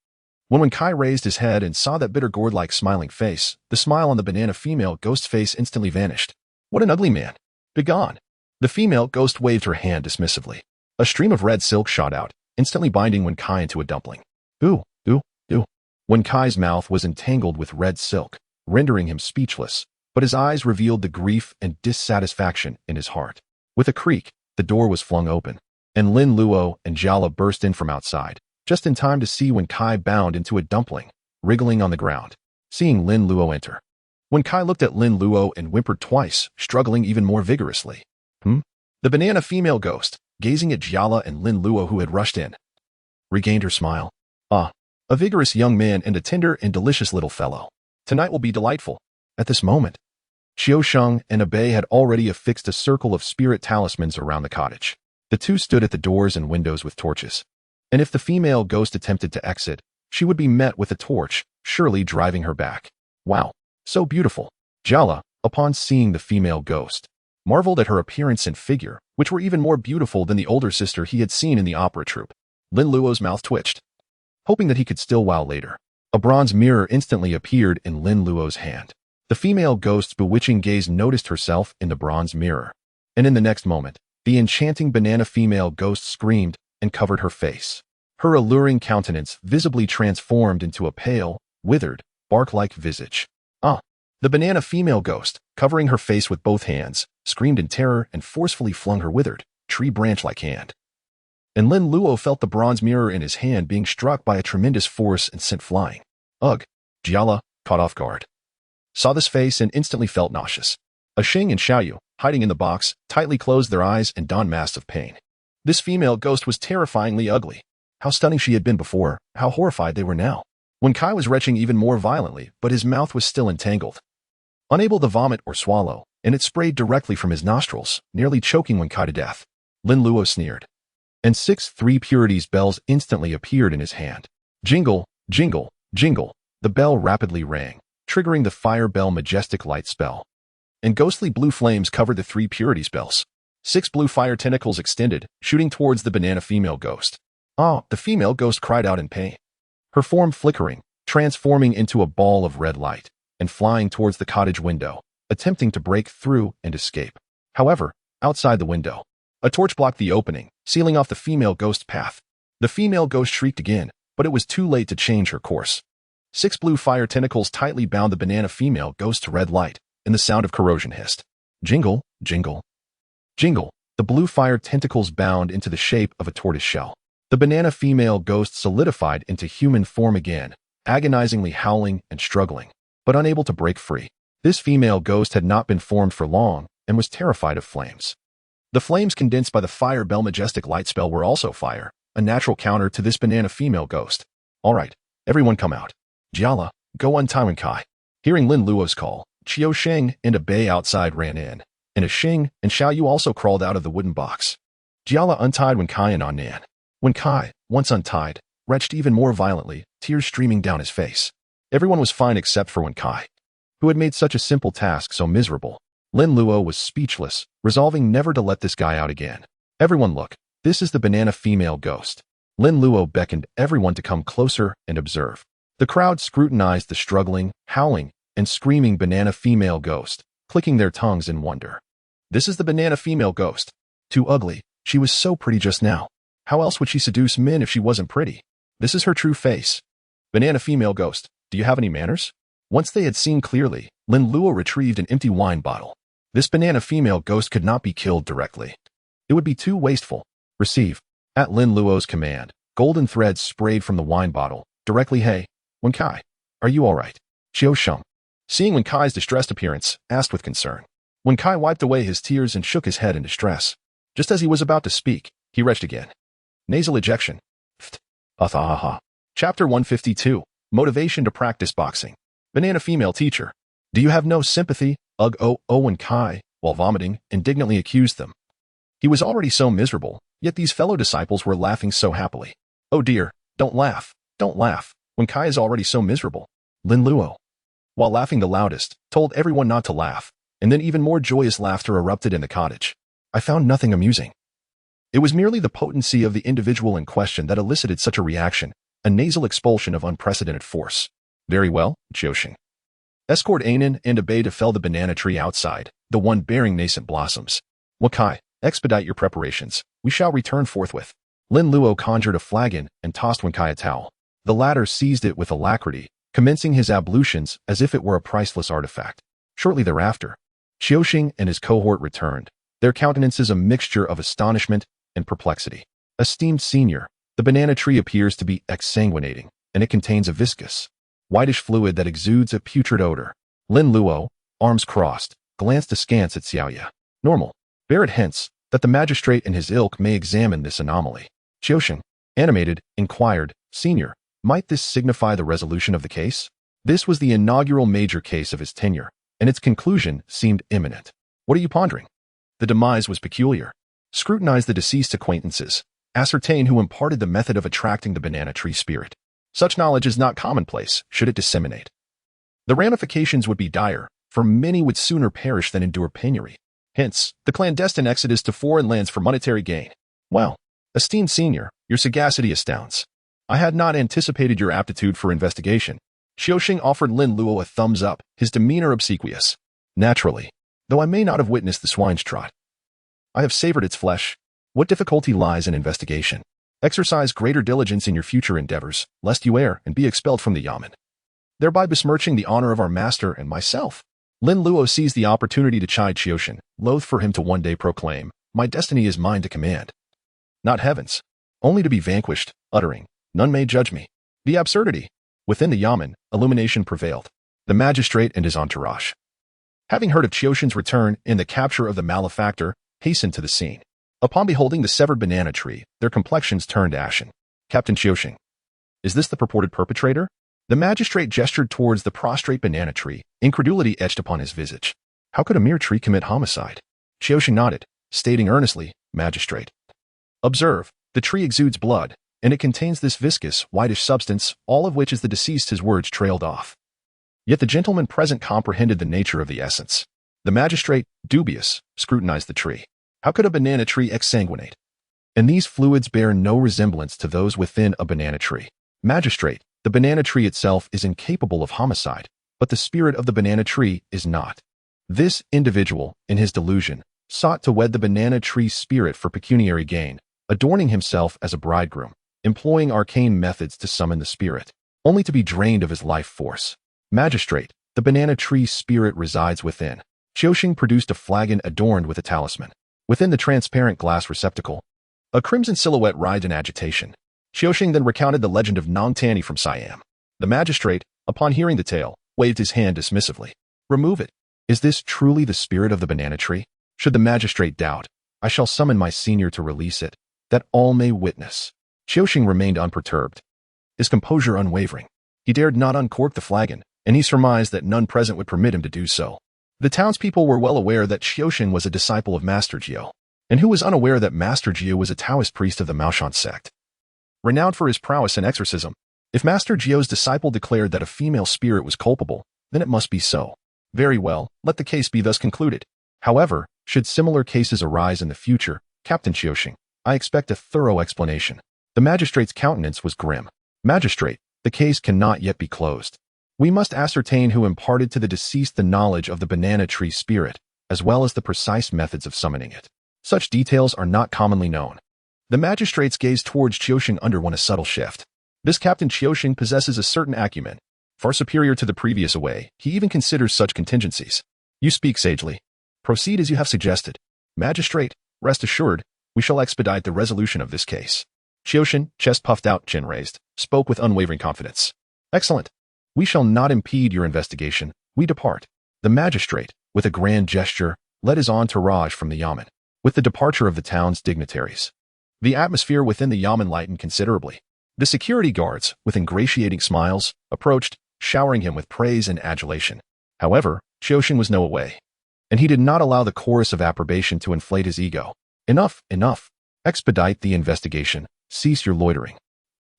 when Wenkai raised his head and saw that bitter gourd-like smiling face, the smile on the banana female ghost's face instantly vanished. "What an ugly man! Begone!" The female ghost waved her hand dismissively. A stream of red silk shot out, instantly binding Wenkai into a dumpling. "Ooh, ooh, ooh." Wenkai's mouth was entangled with red silk, rendering him speechless, but his eyes revealed the grief and dissatisfaction in his heart. With a creak, the door was flung open, and Lin Luo and Jiala burst in from outside, just in time to see Wenkai bound into a dumpling, wriggling on the ground. Seeing Lin Luo enter, Wenkai looked at Lin Luo and whimpered twice, struggling even more vigorously. The banana female ghost, gazing at Jiala and Lin Luo who had rushed in, regained her smile. "Ah, a vigorous young man and a tender and delicious little fellow." Tonight will be delightful. At this moment, Qian and Abe had already affixed a circle of spirit talismans around the cottage. The two stood at the doors and windows with torches. And if the female ghost attempted to exit, she would be met with a torch, surely driving her back. Wow, so beautiful. Jiala, upon seeing the female ghost, marveled at her appearance and figure, which were even more beautiful than the older sister he had seen in the opera troupe. Lin Luo's mouth twitched, hoping that he could still wow later. A bronze mirror instantly appeared in Lin Luo's hand. The female ghost's bewitching gaze noticed herself in the bronze mirror. And in the next moment, the enchanting banana female ghost screamed and covered her face. Her alluring countenance visibly transformed into a pale, withered, bark-like visage. The banana female ghost, covering her face with both hands, screamed in terror and forcefully flung her withered, tree branch-like hand. And Lin Luo felt the bronze mirror in his hand being struck by a tremendous force and sent flying. Ugh! Jiala, caught off guard, saw this face and instantly felt nauseous. Xing and Xiaoyu, hiding in the box, tightly closed their eyes and donned masks of pain. This female ghost was terrifyingly ugly. How stunning she had been before, how horrified they were now. Wen Kai was retching even more violently, but his mouth was still entangled, unable to vomit or swallow, and it sprayed directly from his nostrils, nearly choking Wen Kai to death. Lin Luo sneered. And 6 3 purities bells instantly appeared in his hand. Jingle, jingle, jingle. The bell rapidly rang, triggering the fire bell majestic light spell. And ghostly blue flames covered the 3 purities bells. 6 blue fire tentacles extended, shooting towards the banana female ghost. The female ghost cried out in pain, her form flickering, transforming into a ball of red light, and flying towards the cottage window, attempting to break through and escape. However, outside the window, a torch blocked the opening, sealing off the female ghost's path. The female ghost shrieked again, but it was too late to change her course. 6 blue fire tentacles tightly bound the banana female ghost to red light, and the sound of corrosion hissed. Jingle, jingle, jingle. The blue fire tentacles bound into the shape of a tortoise shell. The banana female ghost solidified into human form again, agonizingly howling and struggling, but unable to break free. This female ghost had not been formed for long and was terrified of flames. The flames condensed by the fire bell majestic light spell were also fire, a natural counter to this banana female ghost. All right, everyone come out. Jiala, go untie Wen Kai. Hearing Lin Luo's call, Xing and Abe outside ran in, and Xing and Xiaoyu also crawled out of the wooden box. Jiala untied Wen Kai and Nan. Wen Kai, once untied, retched even more violently, tears streaming down his face. Everyone was fine except for Wen Kai, who had made such a simple task so miserable. Lin Luo was speechless, resolving never to let this guy out again. Everyone look, this is the banana female ghost. Lin Luo beckoned everyone to come closer and observe. The crowd scrutinized the struggling, howling, and screaming banana female ghost, clicking their tongues in wonder. This is the banana female ghost. Too ugly, she was so pretty just now. How else would she seduce men if she wasn't pretty? This is her true face. Banana female ghost, do you have any manners? Once they had seen clearly, Lin Luo retrieved an empty wine bottle. This banana female ghost could not be killed directly. It would be too wasteful. Receive. At Lin Luo's command, golden threads sprayed from the wine bottle. Directly, hey, Wen Kai, are you all right? Qian, seeing Wen Kai's distressed appearance, asked with concern. Wen Kai wiped away his tears and shook his head in distress. Just as he was about to speak, he retched again. Nasal ejection. Chapter 152. Motivation to practice boxing. Banana female teacher. Do you have no sympathy? Wen Kai, while vomiting, indignantly accused them. He was already so miserable, yet these fellow disciples were laughing so happily. Oh dear, don't laugh, don't laugh. Wen Kai is already so miserable. Lin Luo, while laughing the loudest, told everyone not to laugh, and then even more joyous laughter erupted in the cottage. I found nothing amusing. It was merely the potency of the individual in question that elicited such a reaction, a nasal expulsion of unprecedented force. Very well, Qian. Escort Anan and Abe to fell the banana tree outside, the one bearing nascent blossoms. Wen Kai, expedite your preparations. We shall return forthwith. Lin Luo conjured a flagon and tossed Wen Kai a towel. The latter seized it with alacrity, commencing his ablutions as if it were a priceless artifact. Shortly thereafter, Qian and his cohort returned, their countenances a mixture of astonishment and perplexity. Esteemed senior, the banana tree appears to be exsanguinating, and it contains a viscous, whitish fluid that exudes a putrid odor. Lin Luo, arms crossed, glanced askance at Xiaoya. Normal. Bear it hence, that the magistrate and his ilk may examine this anomaly. Qian, animated, inquired, Senior, might this signify the resolution of the case? This was the inaugural major case of his tenure, and its conclusion seemed imminent. What are you pondering? The demise was peculiar. Scrutinize the deceased acquaintances. Ascertain who imparted the method of attracting the banana tree spirit. Such knowledge is not commonplace, should it disseminate. The ramifications would be dire, for many would sooner perish than endure penury. Hence, the clandestine exodus to foreign lands for monetary gain. Well, esteemed senior, your sagacity astounds. I had not anticipated your aptitude for investigation. Qiuxing offered Lin Luo a thumbs up, his demeanor obsequious. Naturally, though I may not have witnessed the swine's trot, I have savored its flesh. What difficulty lies in investigation? Exercise greater diligence in your future endeavors, lest you err and be expelled from the yamen, thereby besmirching the honor of our master and myself. Lin Luo seized the opportunity to chide Qiuxing, loath for him to one day proclaim, "My destiny is mine to command. Not heaven's, only to be vanquished," uttering, "None may judge me." The absurdity. Within the yamen, illumination prevailed. The magistrate and his entourage, having heard of Qiuxing's return and the capture of the malefactor, hastened to the scene. Upon beholding the severed banana tree, their complexions turned ashen. "Captain Qiuxing, is this the purported perpetrator?" The magistrate gestured towards the prostrate banana tree, incredulity etched upon his visage. How could a mere tree commit homicide? Qiuxing nodded, stating earnestly, "Magistrate, observe, the tree exudes blood, and it contains this viscous, whitish substance, all of which is the deceased." His words trailed off. Yet the gentleman present comprehended the nature of the essence. The magistrate, dubious, scrutinized the tree. How could a banana tree exsanguinate? And these fluids bear no resemblance to those within a banana tree. Magistrate, the banana tree itself is incapable of homicide, but the spirit of the banana tree is not. This individual, in his delusion, sought to wed the banana tree spirit for pecuniary gain, adorning himself as a bridegroom, employing arcane methods to summon the spirit, only to be drained of his life force. Magistrate, the banana tree spirit resides within. Qiuxing produced a flagon adorned with a talisman. Within the transparent glass receptacle, a crimson silhouette writhed in agitation. Qiuxing then recounted the legend of Tongtian from Siam. The magistrate, upon hearing the tale, waved his hand dismissively. "Remove it. Is this truly the spirit of the banana tree? Should the magistrate doubt, I shall summon my senior to release it, that all may witness." Qiuxing remained unperturbed, his composure unwavering. He dared not uncork the flagon, and he surmised that none present would permit him to do so. The townspeople were well aware that Qiuxing was a disciple of Master Jiu, and who was unaware that Master Jiu was a Taoist priest of the Maoshan sect, renowned for his prowess in exorcism. If Master Jiu's disciple declared that a female spirit was culpable, then it must be so. Very well, let the case be thus concluded. However, should similar cases arise in the future, Captain Qiuxing, I expect a thorough explanation. The magistrate's countenance was grim. Magistrate, the case cannot yet be closed. We must ascertain who imparted to the deceased the knowledge of the banana tree spirit, as well as the precise methods of summoning it. Such details are not commonly known. The magistrate's gaze towards Qiuxing underwent a subtle shift. This Captain Qiuxing possesses a certain acumen, far superior to the previous away. He even considers such contingencies. You speak sagely. Proceed as you have suggested. Magistrate, rest assured, we shall expedite the resolution of this case. Qiuxing, chest puffed out, chin raised, spoke with unwavering confidence. Excellent. We shall not impede your investigation. We depart. The magistrate, with a grand gesture, led his entourage from the yamen. With the departure of the town's dignitaries, the atmosphere within the yamen lightened considerably. The security guards, with ingratiating smiles, approached, showering him with praise and adulation. However, Qiuxing was no away, and he did not allow the chorus of approbation to inflate his ego. Enough, enough. Expedite the investigation. Cease your loitering.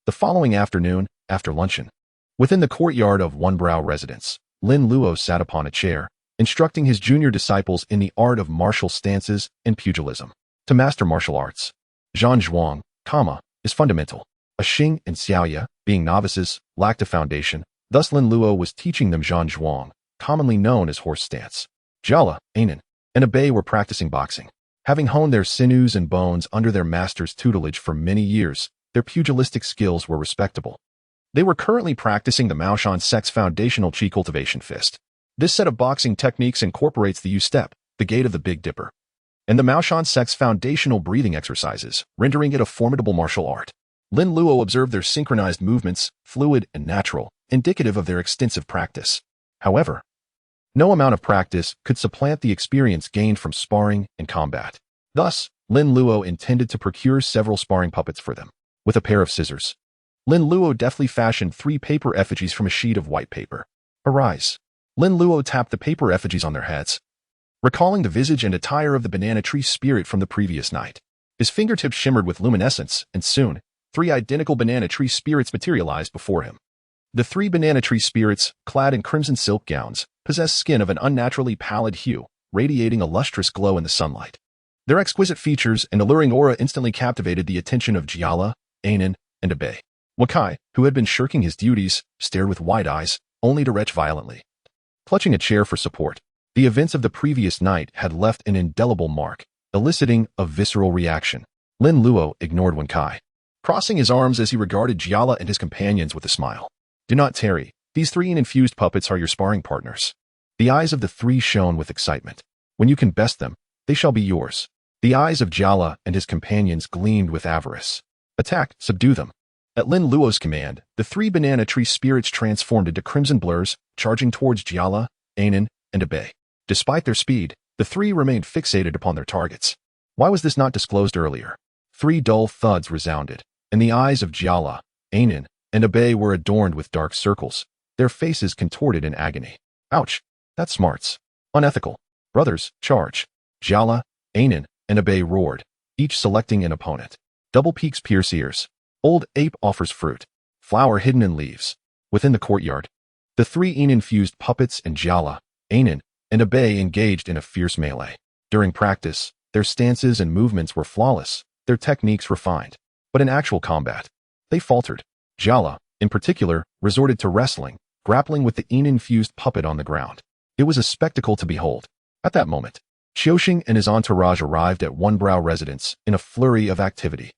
The following afternoon, after luncheon, within the courtyard of One Brow residence, Lin Luo sat upon a chair, instructing his junior disciples in the art of martial stances and pugilism. To master martial arts, Zhan Zhuang, is fundamental. A Xing and Xiaoya, being novices, lacked a foundation. Thus Lin Luo was teaching them Zhan Zhuang, commonly known as horse stance. Jiala, Anan, and Abei were practicing boxing. Having honed their sinews and bones under their master's tutelage for many years, their pugilistic skills were respectable. They were currently practicing the Maoshan sect's foundational Qi cultivation fist. This set of boxing techniques incorporates the U-step, the gait of the Big Dipper, and the Maoshan sect's foundational breathing exercises, rendering it a formidable martial art. Lin Luo observed their synchronized movements, fluid and natural, indicative of their extensive practice. However, no amount of practice could supplant the experience gained from sparring and combat. Thus, Lin Luo intended to procure several sparring puppets for them. With a pair of scissors, Lin Luo deftly fashioned 3 paper effigies from a sheet of white paper. Arise. Lin Luo tapped the paper effigies on their heads, recalling the visage and attire of the banana tree spirit from the previous night. His fingertips shimmered with luminescence, and soon, 3 identical banana tree spirits materialized before him. The 3 banana tree spirits, clad in crimson silk gowns, possessed skin of an unnaturally pallid hue, radiating a lustrous glow in the sunlight. Their exquisite features and alluring aura instantly captivated the attention of Jiala, Anan, and Abe. Wakai, who had been shirking his duties, stared with wide eyes, only to retch violently. Clutching a chair for support, the events of the previous night had left an indelible mark, eliciting a visceral reaction. Lin Luo ignored Wakai, crossing his arms as he regarded Jiala and his companions with a smile. Do not tarry. These 3 infused puppets are your sparring partners. The eyes of the 3 shone with excitement. When you can best them, they shall be yours. The eyes of Jiala and his companions gleamed with avarice. Attack, subdue them. At Lin Luo's command, the 3 banana tree spirits transformed into crimson blurs, charging towards Jiala, Anan, and Abe. Despite their speed, the 3 remained fixated upon their targets. Why was this not disclosed earlier? 3 dull thuds resounded, and the eyes of Jiala, Anan, and Abe were adorned with dark circles, their faces contorted in agony. Ouch! That smarts. Unethical. Brothers, charge. Jiala, Anan, and Abe roared, each selecting an opponent. Double peaks pierce ears. Old ape offers fruit. Flower hidden in leaves. Within the courtyard, the 3 infused puppets and Jiala, Anan, and Abe engaged in a fierce melee. During practice, their stances and movements were flawless, their techniques refined. But in actual combat, they faltered. Jiala, in particular, resorted to wrestling, grappling with the infused puppet on the ground. It was a spectacle to behold. At that moment, Qiusheng and his entourage arrived at One Brow residence in a flurry of activity.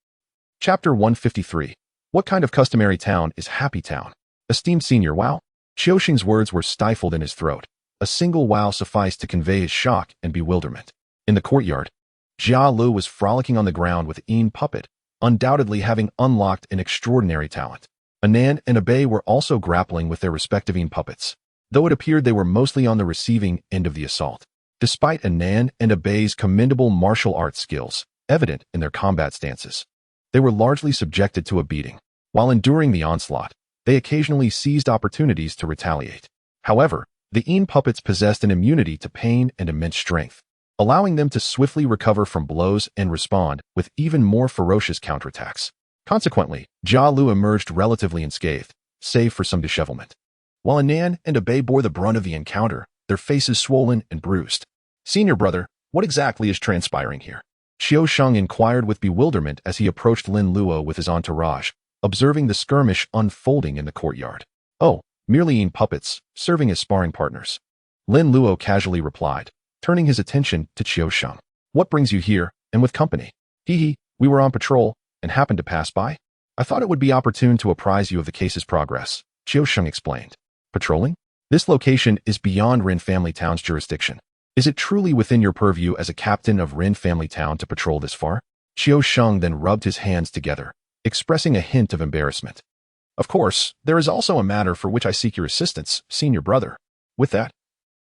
Chapter 153. What kind of customary town is Happy Town? Esteemed Senior Wow? Qiusheng's words were stifled in his throat. A single wow sufficed to convey his shock and bewilderment. In the courtyard, Jia Lu was frolicking on the ground with Yin Puppet, undoubtedly having unlocked an extraordinary talent. Anan and Abe were also grappling with their respective Yin puppets, though it appeared they were mostly on the receiving end of the assault. Despite Anan and Abe's commendable martial arts skills, evident in their combat stances, they were largely subjected to a beating. While enduring the onslaught, they occasionally seized opportunities to retaliate. However, the Yin puppets possessed an immunity to pain and immense strength, allowing them to swiftly recover from blows and respond with even more ferocious counterattacks. Consequently, Jia Lu emerged relatively unscathed, save for some dishevelment. While Anan and Abe bore the brunt of the encounter, their faces swollen and bruised. Senior brother, what exactly is transpiring here? Qiusheng inquired with bewilderment as he approached Lin Luo with his entourage, observing the skirmish unfolding in the courtyard. Oh, merely Yin puppets, serving as sparring partners. Lin Luo casually replied, turning his attention to Qiusheng. What brings you here, and with company? Hee, we were on patrol, and happened to pass by. I thought it would be opportune to apprise you of the case's progress, Qiusheng explained. Patrolling? This location is beyond Rin Family Town's jurisdiction. Is it truly within your purview as a captain of Rin Family Town to patrol this far? Qiusheng then rubbed his hands together, expressing a hint of embarrassment. Of course, there is also a matter for which I seek your assistance, senior brother. With that,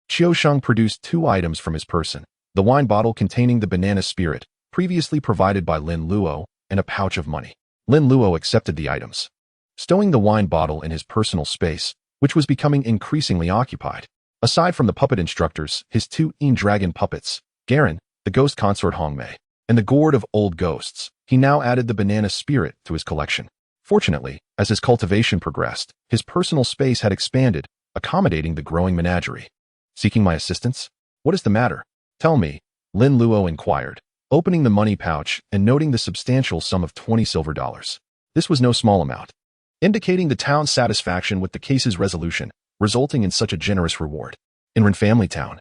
Qiusheng produced 2 items from his person, the wine bottle containing the banana spirit, previously provided by Lin Luo, and a pouch of money. Lin Luo accepted the items, stowing the wine bottle in his personal space, which was becoming increasingly occupied. Aside from the puppet instructors, his 2 Yin dragon puppets, Garen, the ghost consort Hongmei, and the gourd of old ghosts, he now added the banana spirit to his collection. Fortunately, as his cultivation progressed, his personal space had expanded, accommodating the growing menagerie. Seeking my assistance? What is the matter? Tell me, Lin Luo inquired, opening the money pouch and noting the substantial sum of 20 silver dollars. This was no small amount, indicating the town's satisfaction with the case's resolution, resulting in such a generous reward. In Rin Family Town,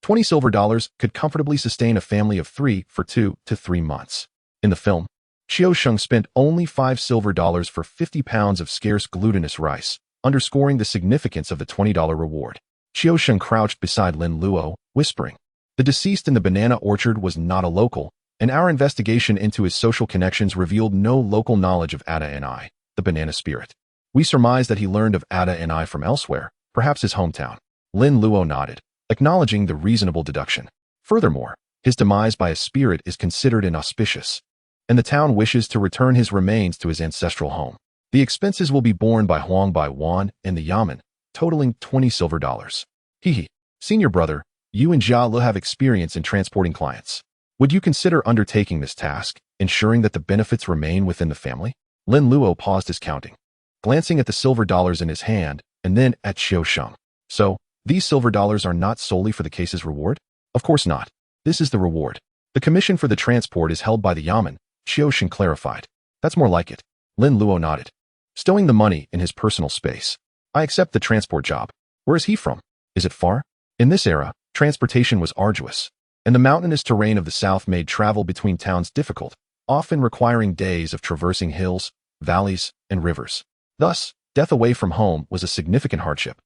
20 silver dollars could comfortably sustain a family of 3 for 2 to 3 months. In the film, Qiusheng spent only 5 silver dollars for 50 pounds of scarce glutinous rice, underscoring the significance of the $20 reward. Qiusheng crouched beside Lin Luo, whispering, the deceased in the banana orchard was not a local, and our investigation into his social connections revealed no local knowledge of Ada and I, the banana spirit. We surmise that he learned of Ada and I from elsewhere, perhaps his hometown. Lin Luo nodded, acknowledging the reasonable deduction. Furthermore, his demise by a spirit is considered inauspicious, and the town wishes to return his remains to his ancestral home. The expenses will be borne by Huang Bai Wan and the Yamen, totaling 20 silver dollars. He. Senior brother, you and Jia Lu have experience in transporting clients. Would you consider undertaking this task, ensuring that the benefits remain within the family? Lin Luo paused his counting, glancing at the silver dollars in his hand and then at Qiu Sheng. So, these silver dollars are not solely for the case's reward? Of course not. This is the reward. The commission for the transport is held by the Yamen, Qiu Sheng clarified. That's more like it. Lin Luo nodded, stowing the money in his personal space. I accept the transport job. Where is he from? Is it far? In this era, transportation was arduous, and the mountainous terrain of the south made travel between towns difficult, often requiring days of traversing hills, valleys, and rivers. Thus, death away from home was a significant hardship,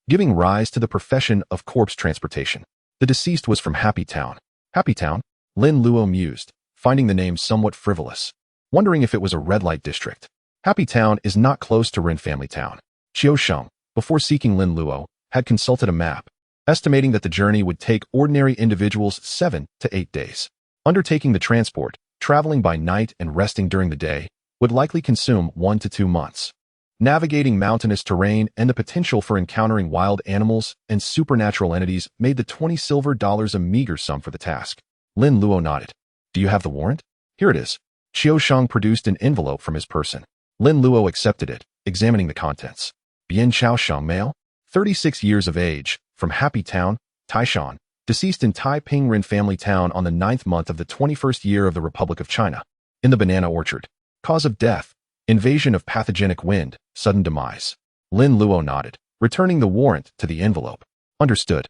giving rise to the profession of corpse transportation. The deceased was from Happy Town. Happy Town? Lin Luo mused, finding the name somewhat frivolous, wondering if it was a red light district. Happy Town is not close to Rin Family Town. Qiu Sheng, before seeking Lin Luo, had consulted a map, estimating that the journey would take ordinary individuals 7 to 8 days. Undertaking the transport, traveling by night and resting during the day, would likely consume 1 to 2 months. Navigating mountainous terrain and the potential for encountering wild animals and supernatural entities made the 20 silver dollars a meager sum for the task. Lin Luo nodded. Do you have the warrant? Here it is. Qiu Sheng produced an envelope from his person. Lin Luo accepted it, examining the contents. Bian Chao Sheng, male, 36 years of age, from Happy Town, Taishan, deceased in Taiping Rin Family Town on the 9th month of the 21st year of the Republic of China. In the banana orchard. Cause of death: invasion of pathogenic wind, sudden demise. Lin Luo nodded, returning the warrant to the envelope. Understood.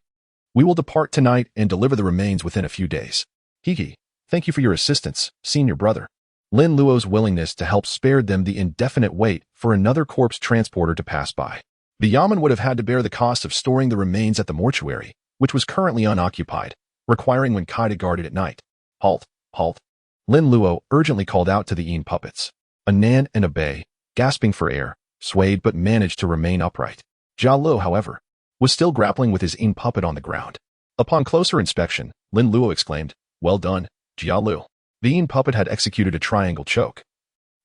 We will depart tonight and deliver the remains within a few days. He. Thank you for your assistance, senior brother. Lin Luo's willingness to help spared them the indefinite wait for another corpse transporter to pass by. The Yamen would have had to bear the cost of storing the remains at the mortuary, which was currently unoccupied, requiring Wenkai to guard it at night. Halt, halt. Lin Luo urgently called out to the Yin puppets. A Nan and a Bei, gasping for air, swayed but managed to remain upright. Jia Lu, however, was still grappling with his Yin puppet on the ground. Upon closer inspection, Lin Luo exclaimed, "Well done, Jia Lu." The Yin puppet had executed a triangle choke,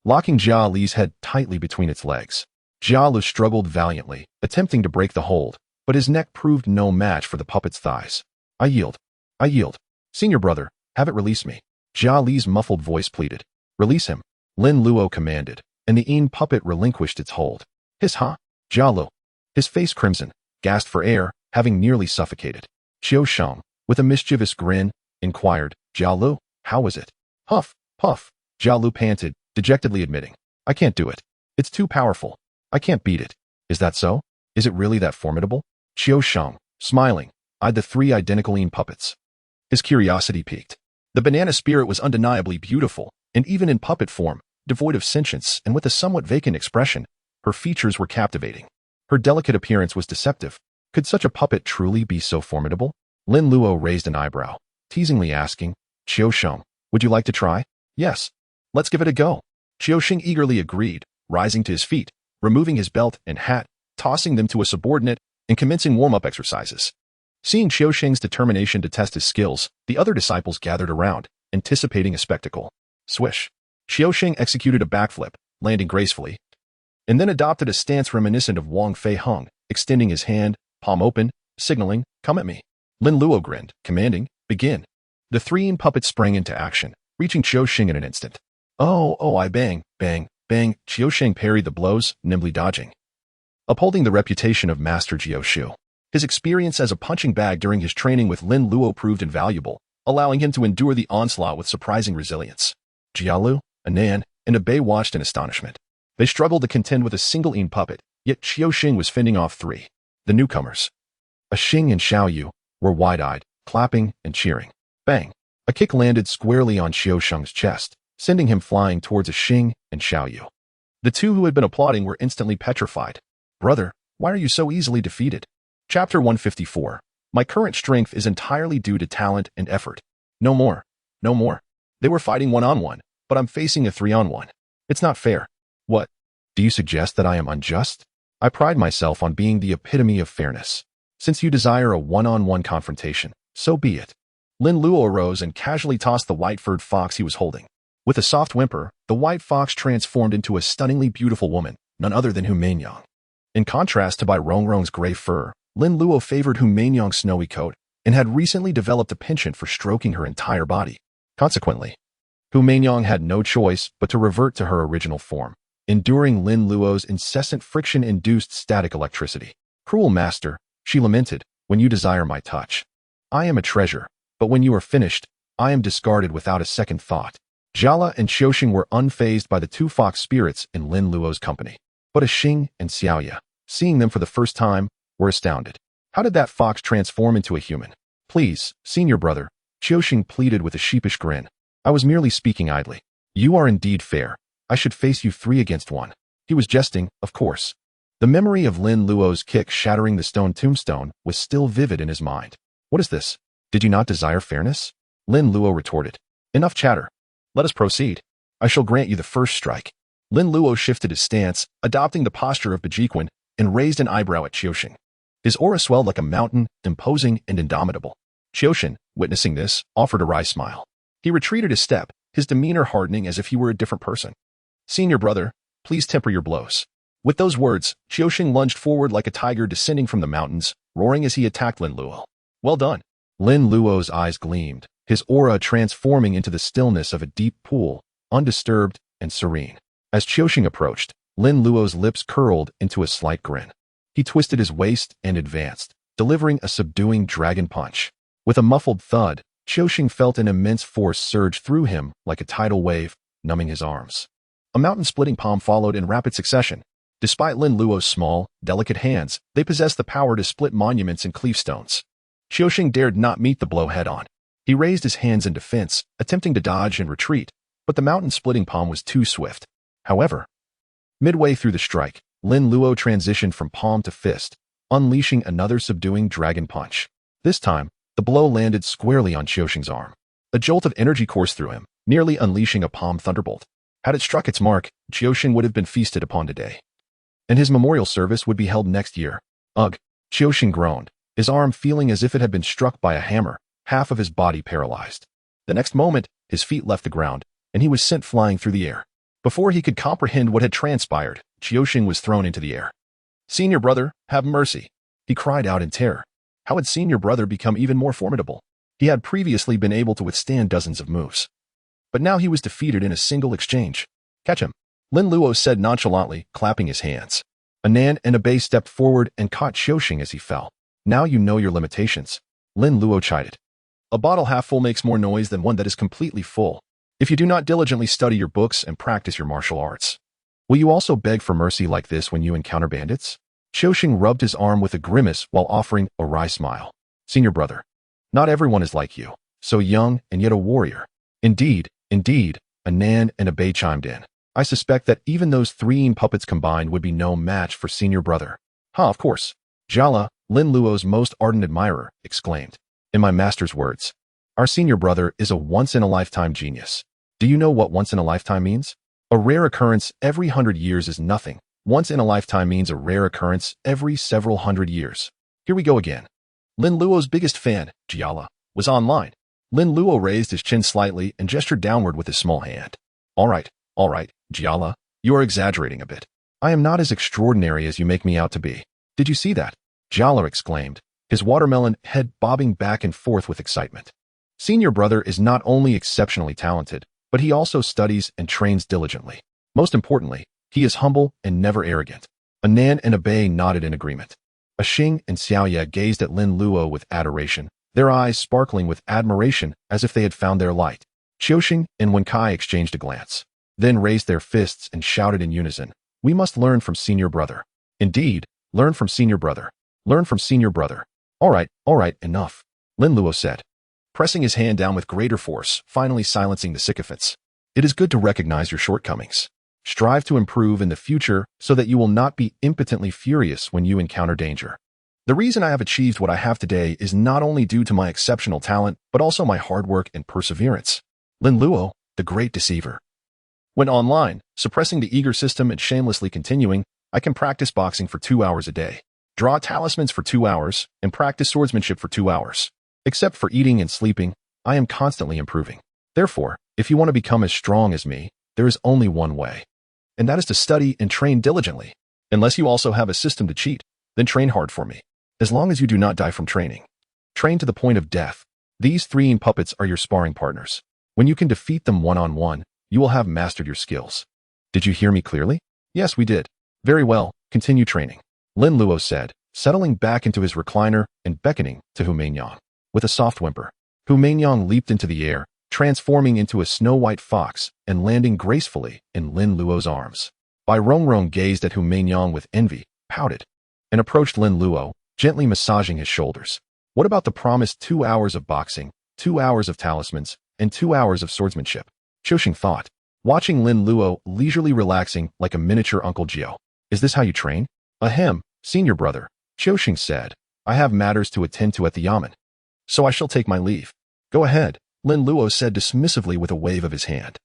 locking Jia Li's head tightly between its legs. Jia Lu struggled valiantly, attempting to break the hold, but his neck proved no match for the puppet's thighs. I yield. I yield. Senior brother, have it release me. Jia Li's muffled voice pleaded. Release him. Lin Luo commanded, and the Yin puppet relinquished its hold. Jia Lu. His face crimson, gasped for air, having nearly suffocated. Qiu Sheng, with a mischievous grin, inquired, Jia Lu, how was it? Huff, puff. Jia Lu panted, dejectedly admitting. I can't do it. It's too powerful. I can't beat it. Is that so? Is it really that formidable? Qiu Sheng, smiling, eyed the 3 identical Yin puppets. His curiosity piqued. The banana spirit was undeniably beautiful, and even in puppet form, devoid of sentience and with a somewhat vacant expression, her features were captivating. Her delicate appearance was deceptive. Could such a puppet truly be so formidable? Lin Luo raised an eyebrow, teasingly asking, Qiu Sheng, would you like to try? Yes. Let's give it a go. Qiu Sheng eagerly agreed, rising to his feet, removing his belt and hat, tossing them to a subordinate, and commencing warm-up exercises. Seeing Qiu Sheng's determination to test his skills, the other disciples gathered around, anticipating a spectacle. Swish. Qiu Sheng executed a backflip, landing gracefully, and then adopted a stance reminiscent of Wang Fei Hung, extending his hand, palm open, signaling, come at me. Lin Luo grinned, commanding, begin. The 3 Yin puppets sprang into action, reaching Qiu Sheng in an instant. Oh, I bang, bang, bang. Qiu Sheng parried the blows, nimbly dodging, upholding the reputation of Master Jiu. His experience as a punching bag during his training with Lin Luo proved invaluable, allowing him to endure the onslaught with surprising resilience. Jia Lu, a Nan, and a Bei watched in astonishment. They struggled to contend with a single Yin puppet, yet Qiu Sheng was fending off 3. The newcomers, a Xing and Xiaoyu, were wide-eyed, clapping and cheering. Bang! A kick landed squarely on Qiu Sheng's chest, sending him flying towards a Xing and Xiaoyu. The 2 who had been applauding were instantly petrified. Brother, why are you so easily defeated? Chapter 154. My current strength is entirely due to talent and effort. No more. No more. They were fighting 1-on-1, but I'm facing a 3-on-1. It's not fair. What? Do you suggest that I am unjust? I pride myself on being the epitome of fairness. Since you desire a 1-on-1 confrontation, so be it. Lin Luo arose and casually tossed the white-furred fox he was holding. With a soft whimper, the white fox transformed into a stunningly beautiful woman, none other than Hu Mainyang. In contrast to Bai Rongrong's gray fur, Lin Luo favored Hu Mainyang's snowy coat and had recently developed a penchant for stroking her entire body. Consequently, Hu Mainyang had no choice but to revert to her original form, enduring Lin Luo's incessant friction-induced static electricity. "Cruel master," she lamented, "when you desire my touch, I am a treasure, but when you are finished, I am discarded without a second thought." Jiala and Qiuxing were unfazed by the two fox spirits in Lin Luo's company. But Xing and Xiaoya, seeing them for the first time, were astounded. How did that fox transform into a human? "Please, senior brother," Qiuxing pleaded with a sheepish grin. "I was merely speaking idly. You are indeed fair. I should face you 3 against 1. He was jesting, of course. The memory of Lin Luo's kick shattering the stone tombstone was still vivid in his mind. "What is this? Did you not desire fairness?" Lin Luo retorted. "Enough chatter. Let us proceed. I shall grant you the first strike." Lin Luo shifted his stance, adopting the posture of Bejiquan, and raised an eyebrow at Qiuxing. His aura swelled like a mountain, imposing and indomitable. Qiuxing, witnessing this, offered a wry smile. He retreated a step, his demeanor hardening as if he were a different person. "Senior brother, please temper your blows." With those words, Qiuxing lunged forward like a tiger descending from the mountains, roaring as he attacked Lin Luo. "Well done." Lin Luo's eyes gleamed, his aura transforming into the stillness of a deep pool, undisturbed and serene. As Qiuxing approached, Lin Luo's lips curled into a slight grin. He twisted his waist and advanced, delivering a subduing dragon punch. With a muffled thud, Qiuxing felt an immense force surge through him like a tidal wave, numbing his arms. A mountain-splitting palm followed in rapid succession. Despite Lin Luo's small, delicate hands, they possessed the power to split monuments and cleave stones. Qiuxing dared not meet the blow head-on. He raised his hands in defense, attempting to dodge and retreat, but the mountain-splitting palm was too swift. However, midway through the strike, Lin Luo transitioned from palm to fist, unleashing another subduing dragon punch. This time, the blow landed squarely on Qiuxing's arm. A jolt of energy coursed through him, nearly unleashing a palm thunderbolt. Had it struck its mark, Qiuxing would have been feasted upon today, and his memorial service would be held next year. "Ugh," Qiuxing groaned, his arm feeling as if it had been struck by a hammer, half of his body paralyzed. The next moment, his feet left the ground, and he was sent flying through the air. Before he could comprehend what had transpired, Qiuxing was thrown into the air. "Senior brother, have mercy," he cried out in terror. How had senior brother become even more formidable? He had previously been able to withstand dozens of moves, but now he was defeated in a single exchange. "Catch him," Lin Luo said nonchalantly, clapping his hands. Anan and Abei stepped forward and caught Qiuxing as he fell. "Now you know your limitations," Lin Luo chided. "A bottle half full makes more noise than one that is completely full. If you do not diligently study your books and practice your martial arts, will you also beg for mercy like this when you encounter bandits?" Qiuxing rubbed his arm with a grimace while offering a wry smile. "Senior brother, not everyone is like you, so young and yet a warrior." Indeed, Anan and Abei chimed in. "I suspect that even those 3 puppets combined would be no match for senior brother." "Huh, of course." Jiala, Lin Luo's most ardent admirer, exclaimed. "In my master's words, our senior brother is a once-in-a-lifetime genius. Do you know what once-in-a-lifetime means? A rare occurrence every 100 years is nothing. Once-in-a-lifetime means a rare occurrence every several hundred years." Here we go again. Lin Luo's biggest fan, Jiala, was online. Lin Luo raised his chin slightly and gestured downward with his small hand. All right, Jiala, you are exaggerating a bit. I am not as extraordinary as you make me out to be." "Did you see that?" Jiala exclaimed, his watermelon head bobbing back and forth with excitement. Senior brother is not only exceptionally talented, but he also studies and trains diligently. Most importantly, he is humble and never arrogant. Anan and Abei nodded in agreement. Xing and Xiaoya gazed at Lin Luo with adoration, their eyes sparkling with admiration as if they had found their light. Qiuxing and Wenkai exchanged a glance, then raised their fists and shouted in unison, "We must learn from senior brother." Indeed, learn from senior brother. Learn from senior brother. All right, enough," Lin Luo said, pressing his hand down with greater force, finally silencing the sycophants. "It is good to recognize your shortcomings. Strive to improve in the future so that you will not be impotently furious when you encounter danger. The reason I have achieved what I have today is not only due to my exceptional talent, but also my hard work and perseverance." Lin Luo, the great deceiver. When online, suppressing the eager system and shamelessly continuing, I can practice boxing for 2 hours a day, draw talismans for 2 hours, and practice swordsmanship for 2 hours. Except for eating and sleeping, I am constantly improving. Therefore, if you want to become as strong as me, there is only one way, and that is to study and train diligently. Unless you also have a system to cheat, then train hard for me. As long as you do not die from training. Train to the point of death. These 3 Yin puppets are your sparring partners. When you can defeat them one-on-one, you will have mastered your skills. Did you hear me clearly? Yes, we did. Very well, continue training. Lin Luo said, settling back into his recliner and beckoning to Hu Meinyang. With a soft whimper, Hu Meinyang leaped into the air, transforming into a snow-white fox and landing gracefully in Lin Luo's arms. Bai Rongrong gazed at Hu Meinyang with envy, pouted, and approached Lin Luo, gently massaging his shoulders. What about the promised 2 hours of boxing, 2 hours of talismans, and 2 hours of swordsmanship? Qiuxing thought, watching Lin Luo leisurely relaxing like a miniature Uncle Jiu. Is this how you train? Ahem, senior brother, Qiuxing said. I have matters to attend to at the yamen. So I shall take my leave. Go ahead, Lin Luo said dismissively with a wave of his hand.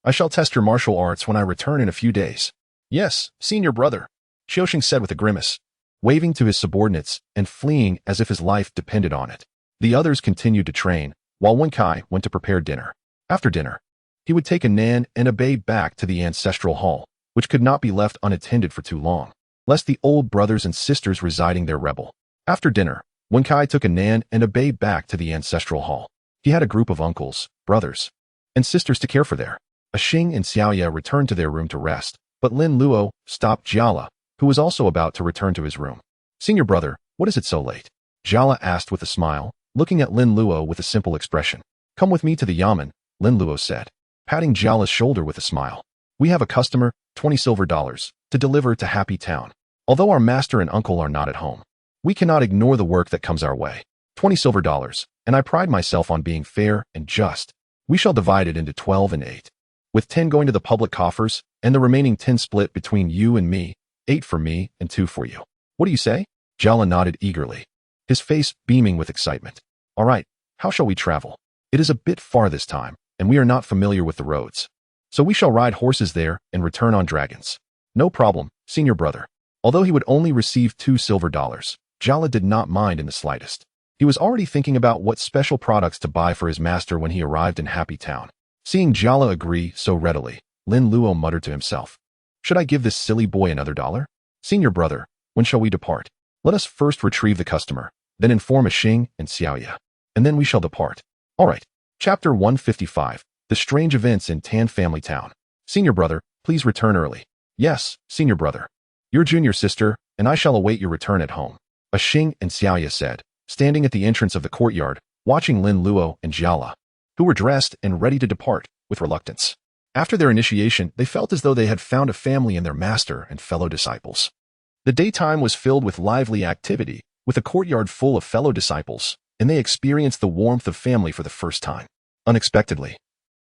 I shall test your martial arts when I return in a few days. Yes, senior brother, Qiuxing said with a grimace, waving to his subordinates and fleeing as if his life depended on it. The others continued to train, while Wen Kai went to prepare dinner. After dinner, he would take a nan and a babe back to the ancestral hall, which could not be left unattended for too long, lest the old brothers and sisters residing there rebel. After dinner, Wen Kai took a nan and a babe back to the ancestral hall. He had a group of uncles, brothers, and sisters to care for there. Xing and Xiaoya returned to their room to rest, but Lin Luo stopped Jiala, who was also about to return to his room. Senior brother, what is it so late? Jiala asked with a smile, looking at Lin Luo with a simple expression. Come with me to the yamen, Lin Luo said, patting Jiala's shoulder with a smile. We have a customer, 20 silver dollars, to deliver to Happy Town. Although our master and uncle are not at home, we cannot ignore the work that comes our way. 20 silver dollars, and I pride myself on being fair and just. We shall divide it into 12 and 8. With 10 going to the public coffers, and the remaining 10 split between you and me, 8 for me and 2 for you. What do you say? Jiala nodded eagerly, his face beaming with excitement. All right, how shall we travel? It is a bit far this time, and we are not familiar with the roads. So we shall ride horses there and return on dragons. No problem, senior brother. Although he would only receive 2 silver dollars, Jiala did not mind in the slightest. He was already thinking about what special products to buy for his master when he arrived in Happy Town. Seeing Jiala agree so readily, Lin Luo muttered to himself. Should I give this silly boy another dollar? Senior brother, when shall we depart? Let us first retrieve the customer, then inform Xing and Xiaoya, and then we shall depart. All right. Chapter 155, The Strange Events in Tan Family Town. Senior brother, please return early. Yes, senior brother. Your junior sister, and I shall await your return at home. Xing and Xiaoya said, standing at the entrance of the courtyard, watching Lin Luo and Jiala, who were dressed and ready to depart, with reluctance. After their initiation, they felt as though they had found a family in their master and fellow disciples. The daytime was filled with lively activity, with a courtyard full of fellow disciples, and they experienced the warmth of family for the first time. Unexpectedly,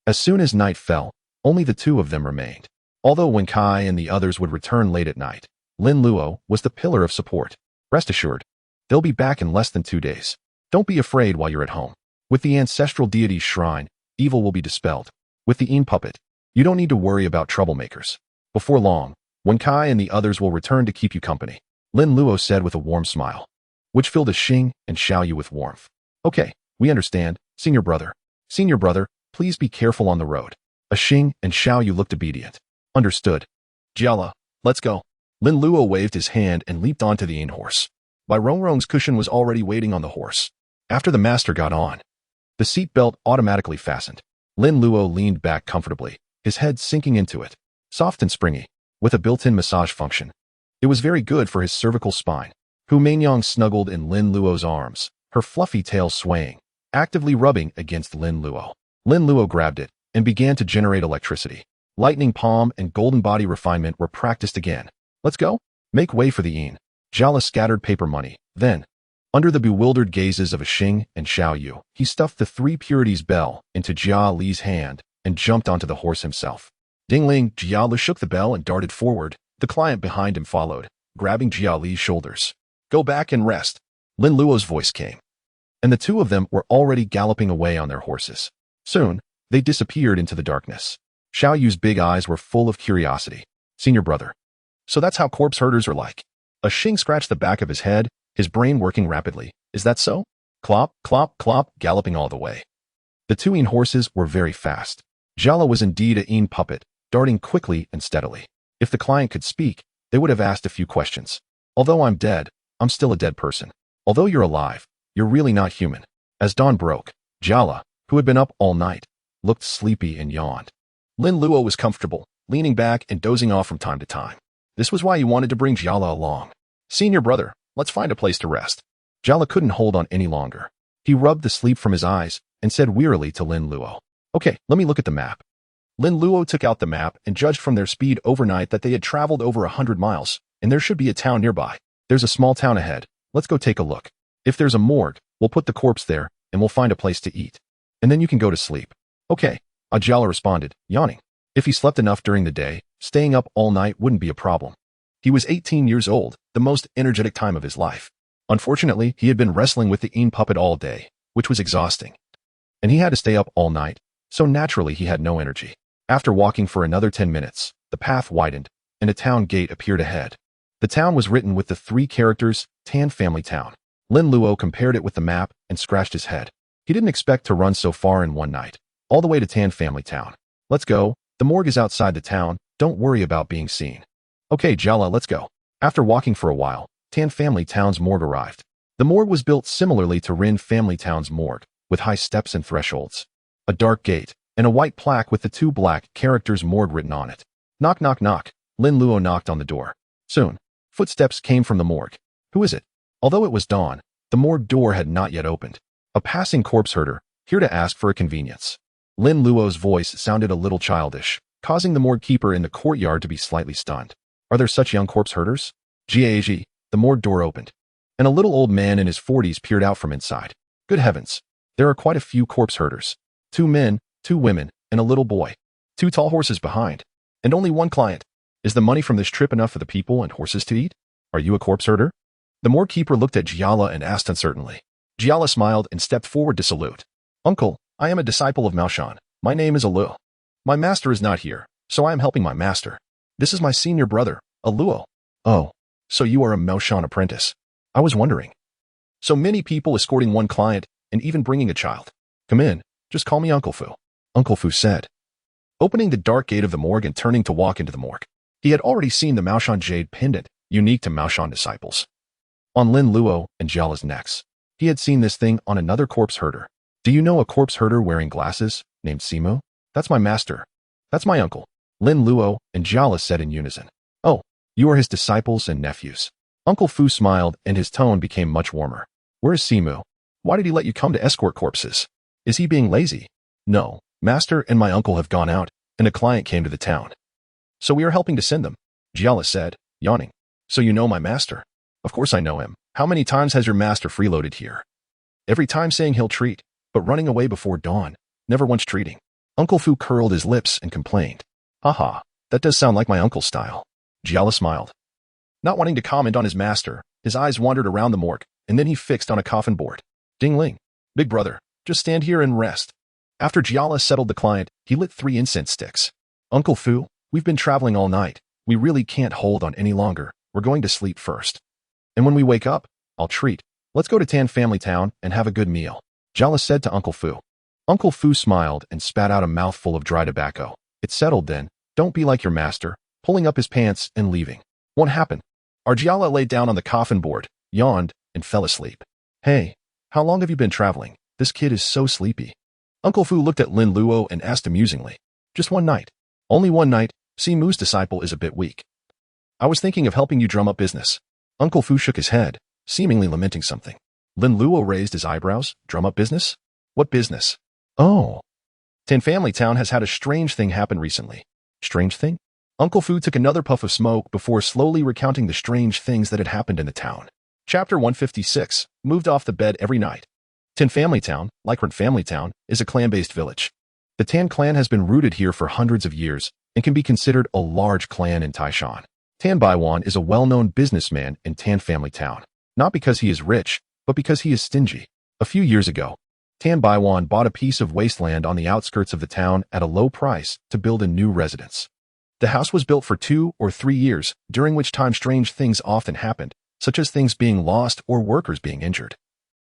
as soon as night fell, only the 2 of them remained. Although Wen Kai and the others would return late at night, Lin Luo was the pillar of support. Rest assured, they'll be back in less than 2 days. Don't be afraid while you're at home. With the ancestral deity's shrine, evil will be dispelled. With the Yin puppet, you don't need to worry about troublemakers. Before long, Wen Kai and the others will return to keep you company, Lin Luo said with a warm smile, which filled Xing and Xiaoyu with warmth. Okay, we understand, senior brother. Senior brother, please be careful on the road. Xing and Xiaoyu looked obedient. Understood. Jiala, let's go. Lin Luo waved his hand and leaped onto the Yin horse. Bai Rongrong's cushion was already waiting on the horse. After the master got on, the seat belt automatically fastened. Lin Luo leaned back comfortably, his head sinking into it, soft and springy, with a built-in massage function. It was very good for his cervical spine. Hu Meinyang snuggled in Lin Luo's arms, her fluffy tail swaying, actively rubbing against Lin Luo. Lin Luo grabbed it and began to generate electricity. Lightning palm and golden body refinement were practiced again. Let's go. Make way for the Yin. Jiala scattered paper money. Then, under the bewildered gazes of Xing and Xiaoyu, he stuffed the 3 purities bell into Jia Li's hand and jumped onto the horse himself. Ding-ling, Jia Li shook the bell and darted forward. The client behind him followed, grabbing Jia Li's shoulders. Go back and rest. Lin Luo's voice came, and the 2 of them were already galloping away on their horses. Soon, they disappeared into the darkness. Xiaoyu's big eyes were full of curiosity. Senior brother. So that's how corpse herders are like. Xing scratched the back of his head, his brain working rapidly. Is that so? Clop, clop, clop, galloping all the way. The 2 Yin horses were very fast. Jiala was indeed a Yin puppet, darting quickly and steadily. If the client could speak, They would have asked a few questions. Although I'm dead, I'm still a dead person. Although you're alive, you're really not human. As dawn broke, Jiala, who had been up all night, looked sleepy and yawned. Lin Luo was comfortable, leaning back and dozing off from time to time. This was why he wanted to bring Jiala along. Senior brother, let's find a place to rest. Jiala couldn't hold on any longer. He rubbed the sleep from his eyes and said wearily to Lin Luo, "Okay, let me look at the map." Lin Luo took out the map and judged from their speed overnight that they had traveled over 100 miles, and there should be a town nearby. There's a small town ahead. Let's go take a look. If there's a morgue, we'll put the corpse there, and we'll find a place to eat. And then you can go to sleep. Okay, Jiala responded, yawning. If he slept enough during the day, staying up all night wouldn't be a problem. He was 18 years old, the most energetic time of his life. Unfortunately, he had been wrestling with the Qian puppet all day, which was exhausting. And he had to stay up all night, so naturally he had no energy. After walking for another 10 minutes, the path widened, and a town gate appeared ahead. The town was written with the 3 characters, Tan Family Town. Lin Luo compared it with the map and scratched his head. He didn't expect to run so far in one night, all the way to Tan Family Town. Let's go. The morgue is outside the town. Don't worry about being seen. Okay, Jiala, let's go. After walking for a while, Tan Family Town's morgue arrived. The morgue was built similarly to Rin Family Town's morgue, with high steps and thresholds, a dark gate, and a white plaque with the 2 black characters morgue written on it. Knock, knock, knock. Lin Luo knocked on the door. Soon, footsteps came from the morgue. Who is it? Although it was dawn, the morgue door had not yet opened. A passing corpse herder, here to ask for a convenience. Lin Luo's voice sounded a little childish, causing the morgue keeper in the courtyard to be slightly stunned. Are there such young corpse herders? Gag, the morgue door opened, and a little old man in his 40s peered out from inside. Good heavens, there are quite a few corpse herders. 2 men, 2 women, and a little boy. 2 tall horses behind, and only 1 client. Is the money from this trip enough for the people and horses to eat? Are you a corpse herder? The morgue keeper looked at Jiala and asked uncertainly. Jiala smiled and stepped forward to salute. Uncle, I am a disciple of Maoshan. My name is Luo. My master is not here, so I am helping my master. This is my senior brother, Luo. Oh, so you are a Maoshan apprentice. I was wondering. So many people escorting 1 client and even bringing a child. Come in, just call me Uncle Fu. Uncle Fu said, opening the dark gate of the morgue and turning to walk into the morgue. He had already seen the Maoshan jade pendant, unique to Maoshan disciples, on Lin Luo and Jiala's necks. He had seen this thing on another corpse herder. Do you know a corpse herder wearing glasses, named Simu? That's my master. That's my uncle. Lin Luo and Jiala said in unison. Oh, you are his disciples and nephews. Uncle Fu smiled and his tone became much warmer. Where is Simu? Why did he let you come to escort corpses? Is he being lazy? No, master and my uncle have gone out, and a client came to the town. So we are helping to send them, Jiala said, yawning. So you know my master? Of course I know him. How many times has your master freeloaded here? Every time saying he'll treat, but running away before dawn, never once treating. Uncle Fu curled his lips and complained. Haha, that does sound like my uncle's style. Jiala smiled. Not wanting to comment on his master, his eyes wandered around the morgue, and then he fixed on a coffin board. Ding ling. Big brother, just stand here and rest. After Jiala settled the client, he lit 3 incense sticks. Uncle Fu, we've been traveling all night. We really can't hold on any longer. We're going to sleep first. And when we wake up, I'll treat. Let's go to Tan Family Town and have a good meal, Jiala said to Uncle Fu. Uncle Fu smiled and spat out a mouthful of dry tobacco. It settled then. Don't be like your master, pulling up his pants and leaving. What happened? Jiala lay down on the coffin board, yawned, and fell asleep. Hey, how long have you been traveling? This kid is so sleepy. Uncle Fu looked at Lin Luo and asked amusingly. Just 1 night. Only 1 night. Simu's disciple is a bit weak. I was thinking of helping you drum up business. Uncle Fu shook his head, seemingly lamenting something. Lin Luo raised his eyebrows. Drum up business? What business? Oh. Tan Family Town has had a strange thing happen recently. Strange thing? Uncle Fu took another puff of smoke before slowly recounting the strange things that had happened in the town. Chapter 156, moved off the bed every night. Tan Family Town, like Rin Family Town, is a clan-based village. The Tan clan has been rooted here for hundreds of years and can be considered a large clan in Taishan. Tan Baiwan is a well-known businessman in Tan Family Town, not because he is rich, but because he is stingy. A few years ago, Tan Baiwan bought a piece of wasteland on the outskirts of the town at a low price to build a new residence. The house was built for 2 or 3 years, during which time strange things often happened, such as things being lost or workers being injured,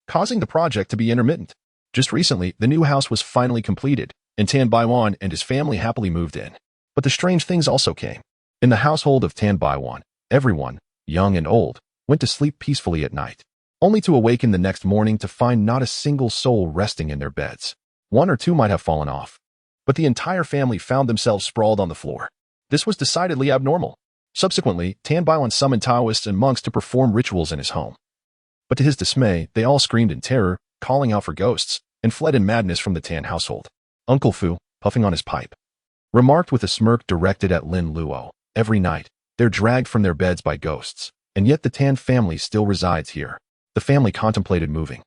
causing the project to be intermittent. Just recently, the new house was finally completed, and Tan Baiwan and his family happily moved in. But the strange things also came. In the household of Tan Baiwan, Everyone, young and old, went to sleep peacefully at night, only to awaken the next morning to find not a single soul resting in their beds. One or two might have fallen off, but the entire family found themselves sprawled on the floor. This was decidedly abnormal. Subsequently, Tan Baiwan summoned Taoists and monks to perform rituals in his home. But to his dismay, they all screamed in terror, calling out for ghosts, and fled in madness from the Tan household. Uncle Fu, puffing on his pipe, remarked with a smirk directed at Lin Luo, "Every night, they're dragged from their beds by ghosts, and yet the Tan family still resides here." The family contemplated moving.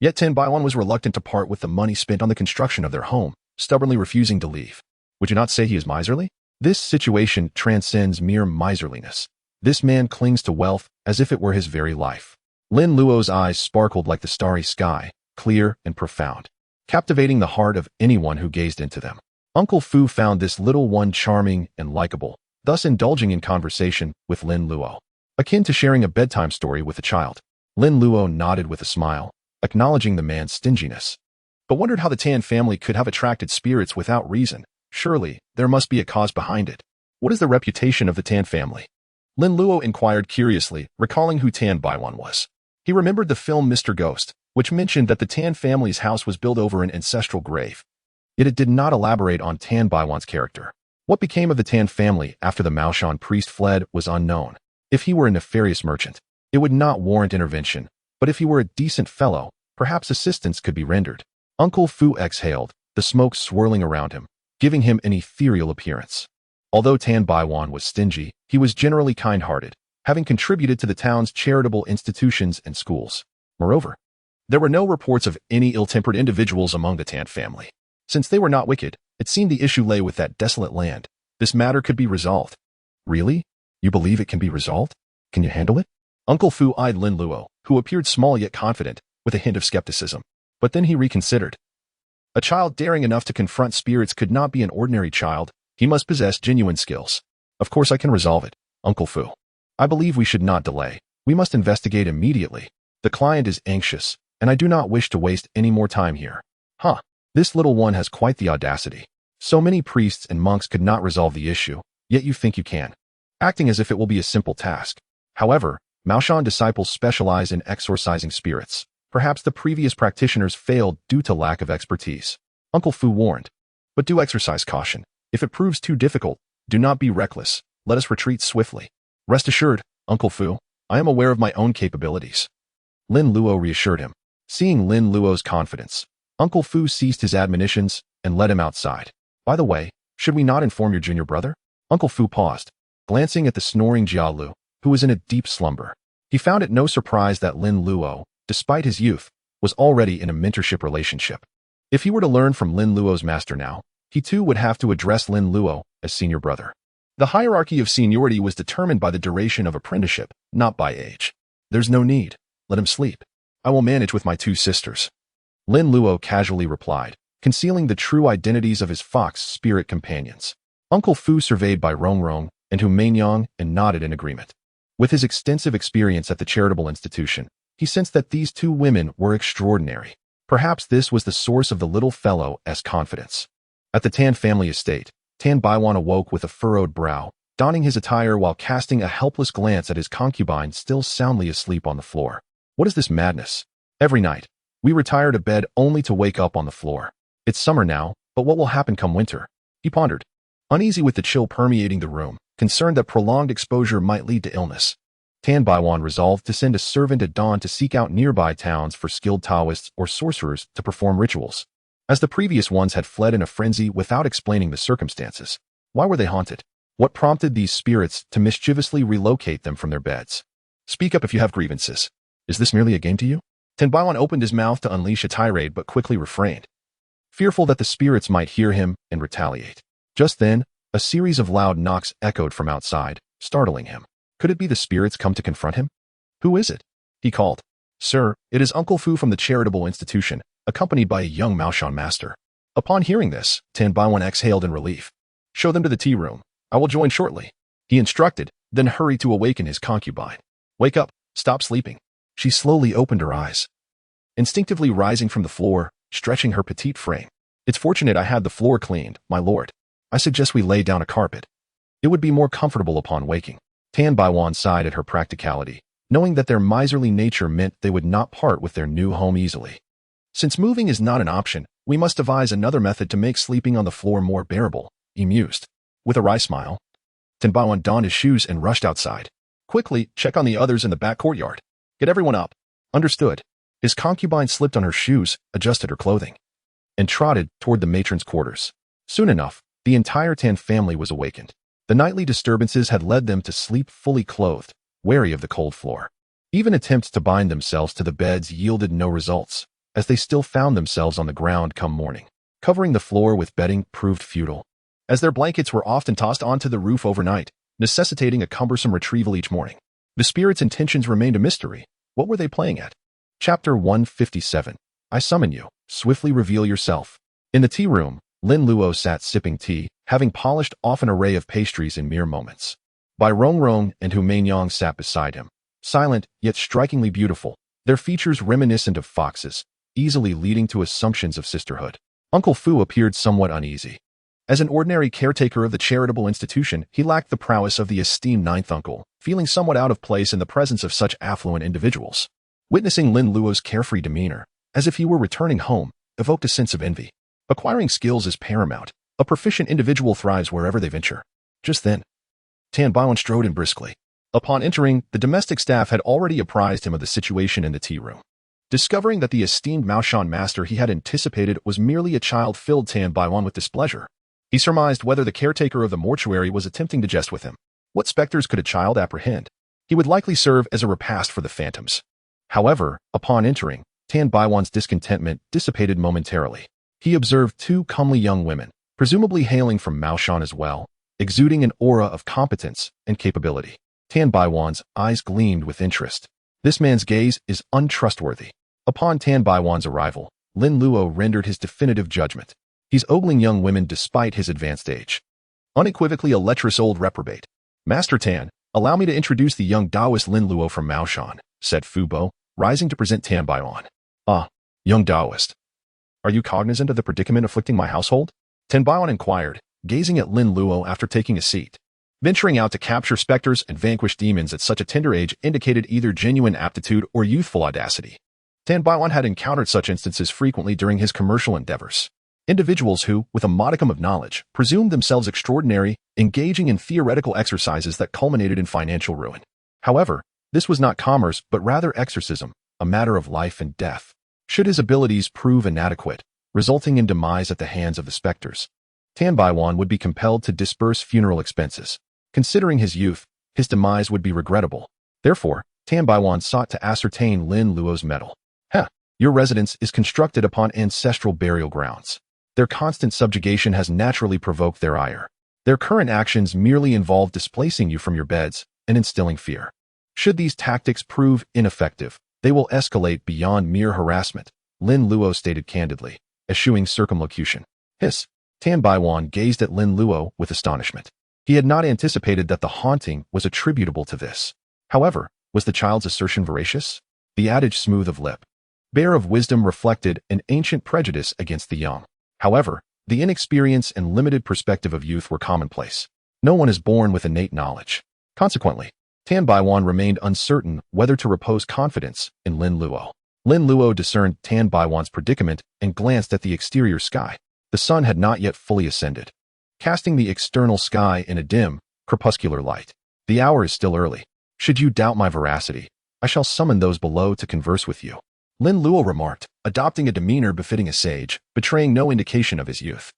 Yet Tan Baiwan was reluctant to part with the money spent on the construction of their home, stubbornly refusing to leave. Would you not say he is miserly? This situation transcends mere miserliness. This man clings to wealth as if it were his very life. Lin Luo's eyes sparkled like the starry sky, clear and profound, captivating the heart of anyone who gazed into them. Uncle Fu found this little one charming and likable, thus indulging in conversation with Lin Luo, akin to sharing a bedtime story with a child. Lin Luo nodded with a smile, acknowledging the man's stinginess, but wondered how the Tan family could have attracted spirits without reason. Surely, there must be a cause behind it. What is the reputation of the Tan family? Lin Luo inquired curiously, recalling who Tan Baiwan was. He remembered the film Mr. Ghost, which mentioned that the Tan family's house was built over an ancestral grave. Yet it did not elaborate on Tan Baiwan's character. What became of the Tan family after the Maoshan priest fled was unknown. If he were a nefarious merchant, it would not warrant intervention, but if he were a decent fellow, perhaps assistance could be rendered. Uncle Fu exhaled, the smoke swirling around him, giving him an ethereal appearance. Although Tan Baiwan was stingy, he was generally kind-hearted, having contributed to the town's charitable institutions and schools. Moreover, there were no reports of any ill-tempered individuals among the Tan family. Since they were not wicked, it seemed the issue lay with that desolate land. This matter could be resolved. Really? You believe it can be resolved? Can you handle it? Uncle Fu eyed Lin Luo, who appeared small yet confident, with a hint of skepticism. But then he reconsidered. A child daring enough to confront spirits could not be an ordinary child. He must possess genuine skills. Of course I can resolve it, Uncle Fu. I believe we should not delay. We must investigate immediately. The client is anxious, and I do not wish to waste any more time here. Huh. This little one has quite the audacity. So many priests and monks could not resolve the issue, yet you think you can. Acting as if it will be a simple task. However, Maoshan disciples specialize in exorcising spirits. Perhaps the previous practitioners failed due to lack of expertise. Uncle Fu warned. But do exercise caution. If it proves too difficult, do not be reckless. Let us retreat swiftly. Rest assured, Uncle Fu, I am aware of my own capabilities. Lin Luo reassured him. Seeing Lin Luo's confidence, Uncle Fu ceased his admonitions and led him outside. By the way, should we not inform your junior brother? Uncle Fu paused, glancing at the snoring Jia Lu, who was in a deep slumber. He found it no surprise that Lin Luo, despite his youth, was already in a mentorship relationship. If he were to learn from Lin Luo's master now, he too would have to address Lin Luo as senior brother. The hierarchy of seniority was determined by the duration of apprenticeship, not by age. There's no need. Let him sleep. I will manage with my two sisters. Lin Luo casually replied, concealing the true identities of his fox spirit companions. Uncle Fu surveyed by Rong Rong and Hu Mainyang and nodded in agreement. With his extensive experience at the charitable institution, he sensed that these two women were extraordinary. Perhaps this was the source of the little fellow's confidence. At the Tan family estate, Tan Baiwan awoke with a furrowed brow, donning his attire while casting a helpless glance at his concubine still soundly asleep on the floor. What is this madness? Every night, we retire to bed only to wake up on the floor. It's summer now, but what will happen come winter? He pondered, uneasy with the chill permeating the room, concerned that prolonged exposure might lead to illness. Tan Baiwan resolved to send a servant at dawn to seek out nearby towns for skilled Taoists or sorcerers to perform rituals. As the previous ones had fled in a frenzy without explaining the circumstances. Why were they haunted? What prompted these spirits to mischievously relocate them from their beds? Speak up if you have grievances. Is this merely a game to you? Tan Baiwan opened his mouth to unleash a tirade but quickly refrained, fearful that the spirits might hear him and retaliate. Just then, a series of loud knocks echoed from outside, startling him. Could it be the spirits come to confront him? Who is it? He called. Sir, it is Uncle Fu from the charitable institution, accompanied by a young Maoshan master. Upon hearing this, Tan Baiwan exhaled in relief. Show them to the tea room. I will join shortly. He instructed, then hurried to awaken his concubine. Wake up, stop sleeping. She slowly opened her eyes, instinctively rising from the floor, stretching her petite frame. It's fortunate I had the floor cleaned, my lord. I suggest we lay down a carpet. It would be more comfortable upon waking. Tan Baiwan sighed at her practicality, knowing that their miserly nature meant they would not part with their new home easily. Since moving is not an option, we must devise another method to make sleeping on the floor more bearable, he mused. With a wry smile, Tan Baiwan donned his shoes and rushed outside. Quickly, check on the others in the back courtyard. Get everyone up. Understood. His concubine slipped on her shoes, adjusted her clothing, and trotted toward the matron's quarters. Soon enough, the entire Tan family was awakened. The nightly disturbances had led them to sleep fully clothed, wary of the cold floor. Even attempts to bind themselves to the beds yielded no results, as they still found themselves on the ground come morning. Covering the floor with bedding proved futile, as their blankets were often tossed onto the roof overnight, necessitating a cumbersome retrieval each morning. The spirit's intentions remained a mystery. What were they playing at? Chapter 157. I summon you. Swiftly reveal yourself. In the tea room, Lin Luo sat sipping tea, having polished off an array of pastries in mere moments. Bai Rong and Hu Mainyang sat beside him, silent yet strikingly beautiful, their features reminiscent of foxes, easily leading to assumptions of sisterhood. Uncle Fu appeared somewhat uneasy. As an ordinary caretaker of the charitable institution, he lacked the prowess of the esteemed ninth uncle, feeling somewhat out of place in the presence of such affluent individuals. Witnessing Lin Luo's carefree demeanor, as if he were returning home, evoked a sense of envy. Acquiring skills is paramount. A proficient individual thrives wherever they venture. Just then, Tan Baiwan strode in briskly. Upon entering, the domestic staff had already apprised him of the situation in the tea room. Discovering that the esteemed Maoshan master he had anticipated was merely a child filled Tan Baiwan with displeasure. He surmised whether the caretaker of the mortuary was attempting to jest with him. What specters could a child apprehend? He would likely serve as a repast for the phantoms. However, upon entering, Tan Baiwan's discontentment dissipated momentarily. He observed two comely young women, presumably hailing from Maoshan as well, exuding an aura of competence and capability. Tan Baiwan's eyes gleamed with interest. This man's gaze is untrustworthy. Upon Tan Baiwan's arrival, Lin Luo rendered his definitive judgment. He's ogling young women despite his advanced age. Unequivocally a lecherous old reprobate. Master Tan, allow me to introduce the young Taoist Lin Luo from Maoshan, said Fu Bo, rising to present Tan Baiwan. Ah, young Taoist. Are you cognizant of the predicament afflicting my household? Tan Baiwan inquired, gazing at Lin Luo after taking a seat. Venturing out to capture specters and vanquish demons at such a tender age indicated either genuine aptitude or youthful audacity. Tan Baiwan had encountered such instances frequently during his commercial endeavors. Individuals who, with a modicum of knowledge, presumed themselves extraordinary, engaging in theoretical exercises that culminated in financial ruin. However, this was not commerce but rather exorcism, a matter of life and death. Should his abilities prove inadequate, resulting in demise at the hands of the specters, Tan Baiwan would be compelled to disburse funeral expenses. Considering his youth, his demise would be regrettable. Therefore, Tan Baiwan sought to ascertain Lin Luo's mettle. Your residence is constructed upon ancestral burial grounds. Their constant subjugation has naturally provoked their ire. Their current actions merely involve displacing you from your beds and instilling fear. Should these tactics prove ineffective, they will escalate beyond mere harassment, Lin Luo stated candidly, eschewing circumlocution. Hiss. Tan Baiwan gazed at Lin Luo with astonishment. He had not anticipated that the haunting was attributable to this. However, was the child's assertion veracious? The adage smooth of lip, bare of wisdom reflected an ancient prejudice against the young. However, the inexperience and limited perspective of youth were commonplace. No one is born with innate knowledge. Consequently, Tan Baiwan remained uncertain whether to repose confidence in Lin Luo. Lin Luo discerned Tan Baiwan's predicament and glanced at the exterior sky. The sun had not yet fully ascended, casting the external sky in a dim, crepuscular light. The hour is still early. Should you doubt my veracity, I shall summon those below to converse with you, Lin Luo remarked, adopting a demeanor befitting a sage, betraying no indication of his youth.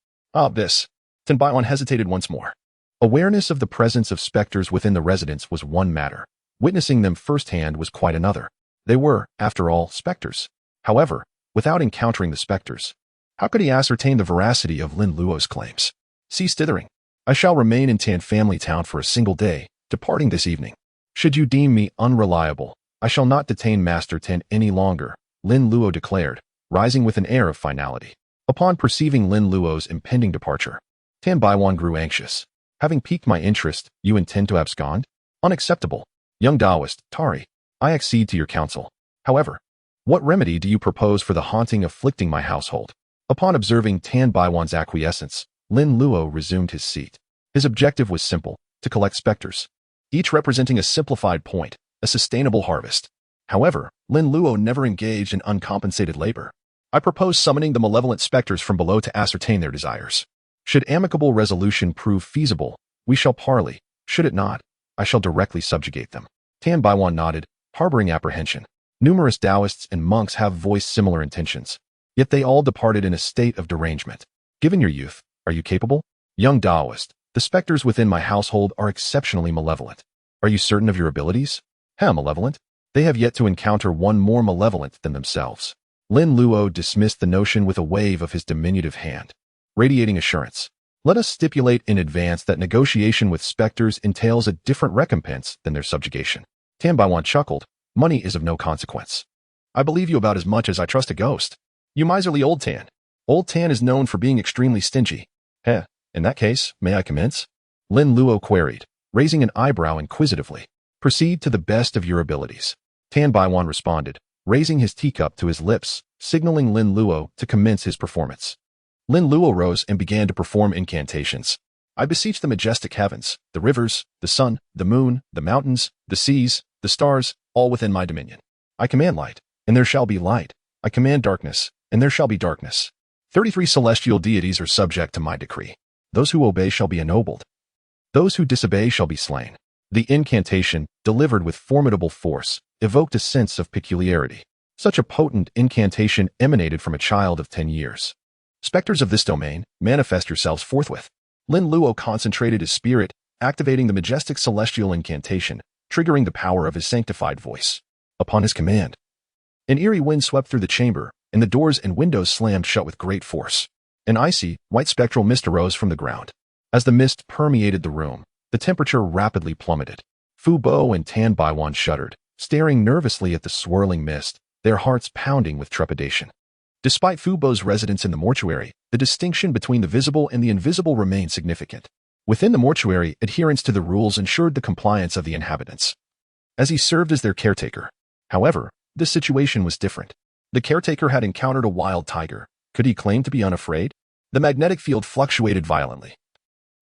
This. Tan Baiwan hesitated once more. Awareness of the presence of specters within the residence was one matter. Witnessing them firsthand was quite another. They were, after all, specters. However, without encountering the specters, how could he ascertain the veracity of Lin Luo's claims? Cease dithering. I shall remain in Tan Family Town for a single day, departing this evening. Should you deem me unreliable, I shall not detain Master Tan any longer, Lin Luo declared, rising with an air of finality. Upon perceiving Lin Luo's impending departure, Tan Baiwan grew anxious. Having piqued my interest, you intend to abscond? Unacceptable. Young Taoist, Tari, I accede to your counsel. However, what remedy do you propose for the haunting afflicting my household? Upon observing Tan Baiwan's acquiescence, Lin Luo resumed his seat. His objective was simple, to collect specters. each representing a simplified point, a sustainable harvest. However, Lin Luo never engaged in uncompensated labor. I propose summoning the malevolent specters from below to ascertain their desires. Should amicable resolution prove feasible, we shall parley. Should it not, I shall directly subjugate them. Tan Baiwan nodded, harboring apprehension. Numerous Taoists and monks have voiced similar intentions, yet they all departed in a state of derangement. Given your youth, are you capable? Young Taoist, the specters within my household are exceptionally malevolent. Are you certain of your abilities? Malevolent? They have yet to encounter one more malevolent than themselves. Lin Luo dismissed the notion with a wave of his diminutive hand, radiating assurance. Let us stipulate in advance that negotiation with specters entails a different recompense than their subjugation. Tan Baiwan chuckled. Money is of no consequence. I believe you about as much as I trust a ghost. You miserly old Tan. Old Tan is known for being extremely stingy. In that case, may I commence? Lin Luo queried, raising an eyebrow inquisitively. Proceed to the best of your abilities. Tan Baiwan responded, raising his teacup to his lips, signaling Lin Luo to commence his performance. Lin Luo rose and began to perform incantations. I beseech the majestic heavens, the rivers, the sun, the moon, the mountains, the seas, the stars, all within my dominion. I command light, and there shall be light. I command darkness, and there shall be darkness. 33 celestial deities are subject to my decree. Those who obey shall be ennobled. Those who disobey shall be slain. The incantation, delivered with formidable force, evoked a sense of peculiarity. Such a potent incantation emanated from a child of 10 years. Specters of this domain, manifest yourselves forthwith. Lin Luo concentrated his spirit, activating the majestic celestial incantation, triggering the power of his sanctified voice. Upon his command, an eerie wind swept through the chamber, and the doors and windows slammed shut with great force. An icy, white spectral mist arose from the ground. As the mist permeated the room, the temperature rapidly plummeted. Fu Bo and Tan Baiwan shuddered, staring nervously at the swirling mist, their hearts pounding with trepidation. Despite Fu Bo's residence in the mortuary, the distinction between the visible and the invisible remained significant. Within the mortuary, adherence to the rules ensured the compliance of the inhabitants, as he served as their caretaker. However, this situation was different. The caretaker had encountered a wild tiger. Could he claim to be unafraid? The magnetic field fluctuated violently,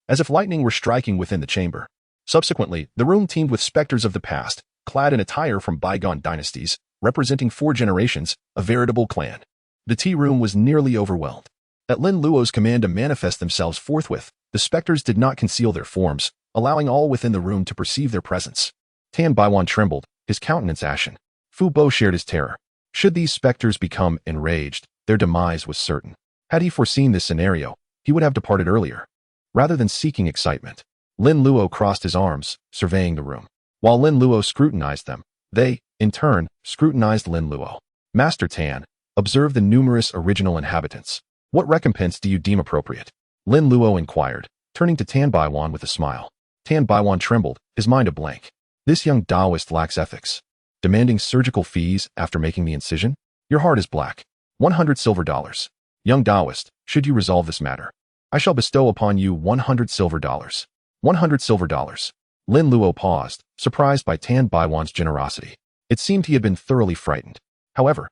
as if lightning were striking within the chamber. Subsequently, the room teemed with specters of the past, clad in attire from bygone dynasties, representing 4 generations, a veritable clan. The tea room was nearly overwhelmed. At Lin Luo's command to manifest themselves forthwith, the specters did not conceal their forms, allowing all within the room to perceive their presence. Tan Baiwan trembled, his countenance ashen. Fu Bo shared his terror. Should these specters become enraged, their demise was certain. Had he foreseen this scenario, he would have departed earlier. Rather than seeking excitement, Lin Luo crossed his arms, surveying the room. While Lin Luo scrutinized them, they, in turn, scrutinized Lin Luo. Master Tan, observe the numerous original inhabitants. What recompense do you deem appropriate? Lin Luo inquired, turning to Tan Baiwan with a smile. Tan Baiwan trembled, his mind a blank. This young Taoist lacks ethics. Demanding surgical fees after making the incision? Your heart is black. 100 silver dollars. Young Taoist, should you resolve this matter, I shall bestow upon you 100 silver dollars. 100 silver dollars. Lin Luo paused, surprised by Tan Baiwan's generosity. It seemed he had been thoroughly frightened. However,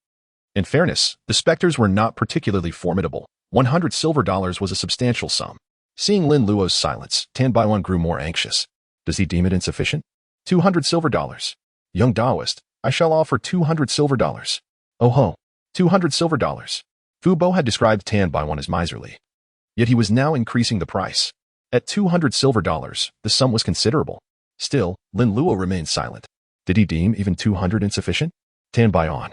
in fairness, the specters were not particularly formidable. 100 silver dollars was a substantial sum. Seeing Lin Luo's silence, Tan Baiwan grew more anxious. Does he deem it insufficient? 200 silver dollars. Young Taoist, I shall offer 200 silver dollars. Oh ho, 200 silver dollars. Fu Bo had described Tan Baiwan as miserly, yet he was now increasing the price. At 200 silver dollars, the sum was considerable. Still, Lin Luo remained silent. Did he deem even 200 insufficient? Tan Baiwan,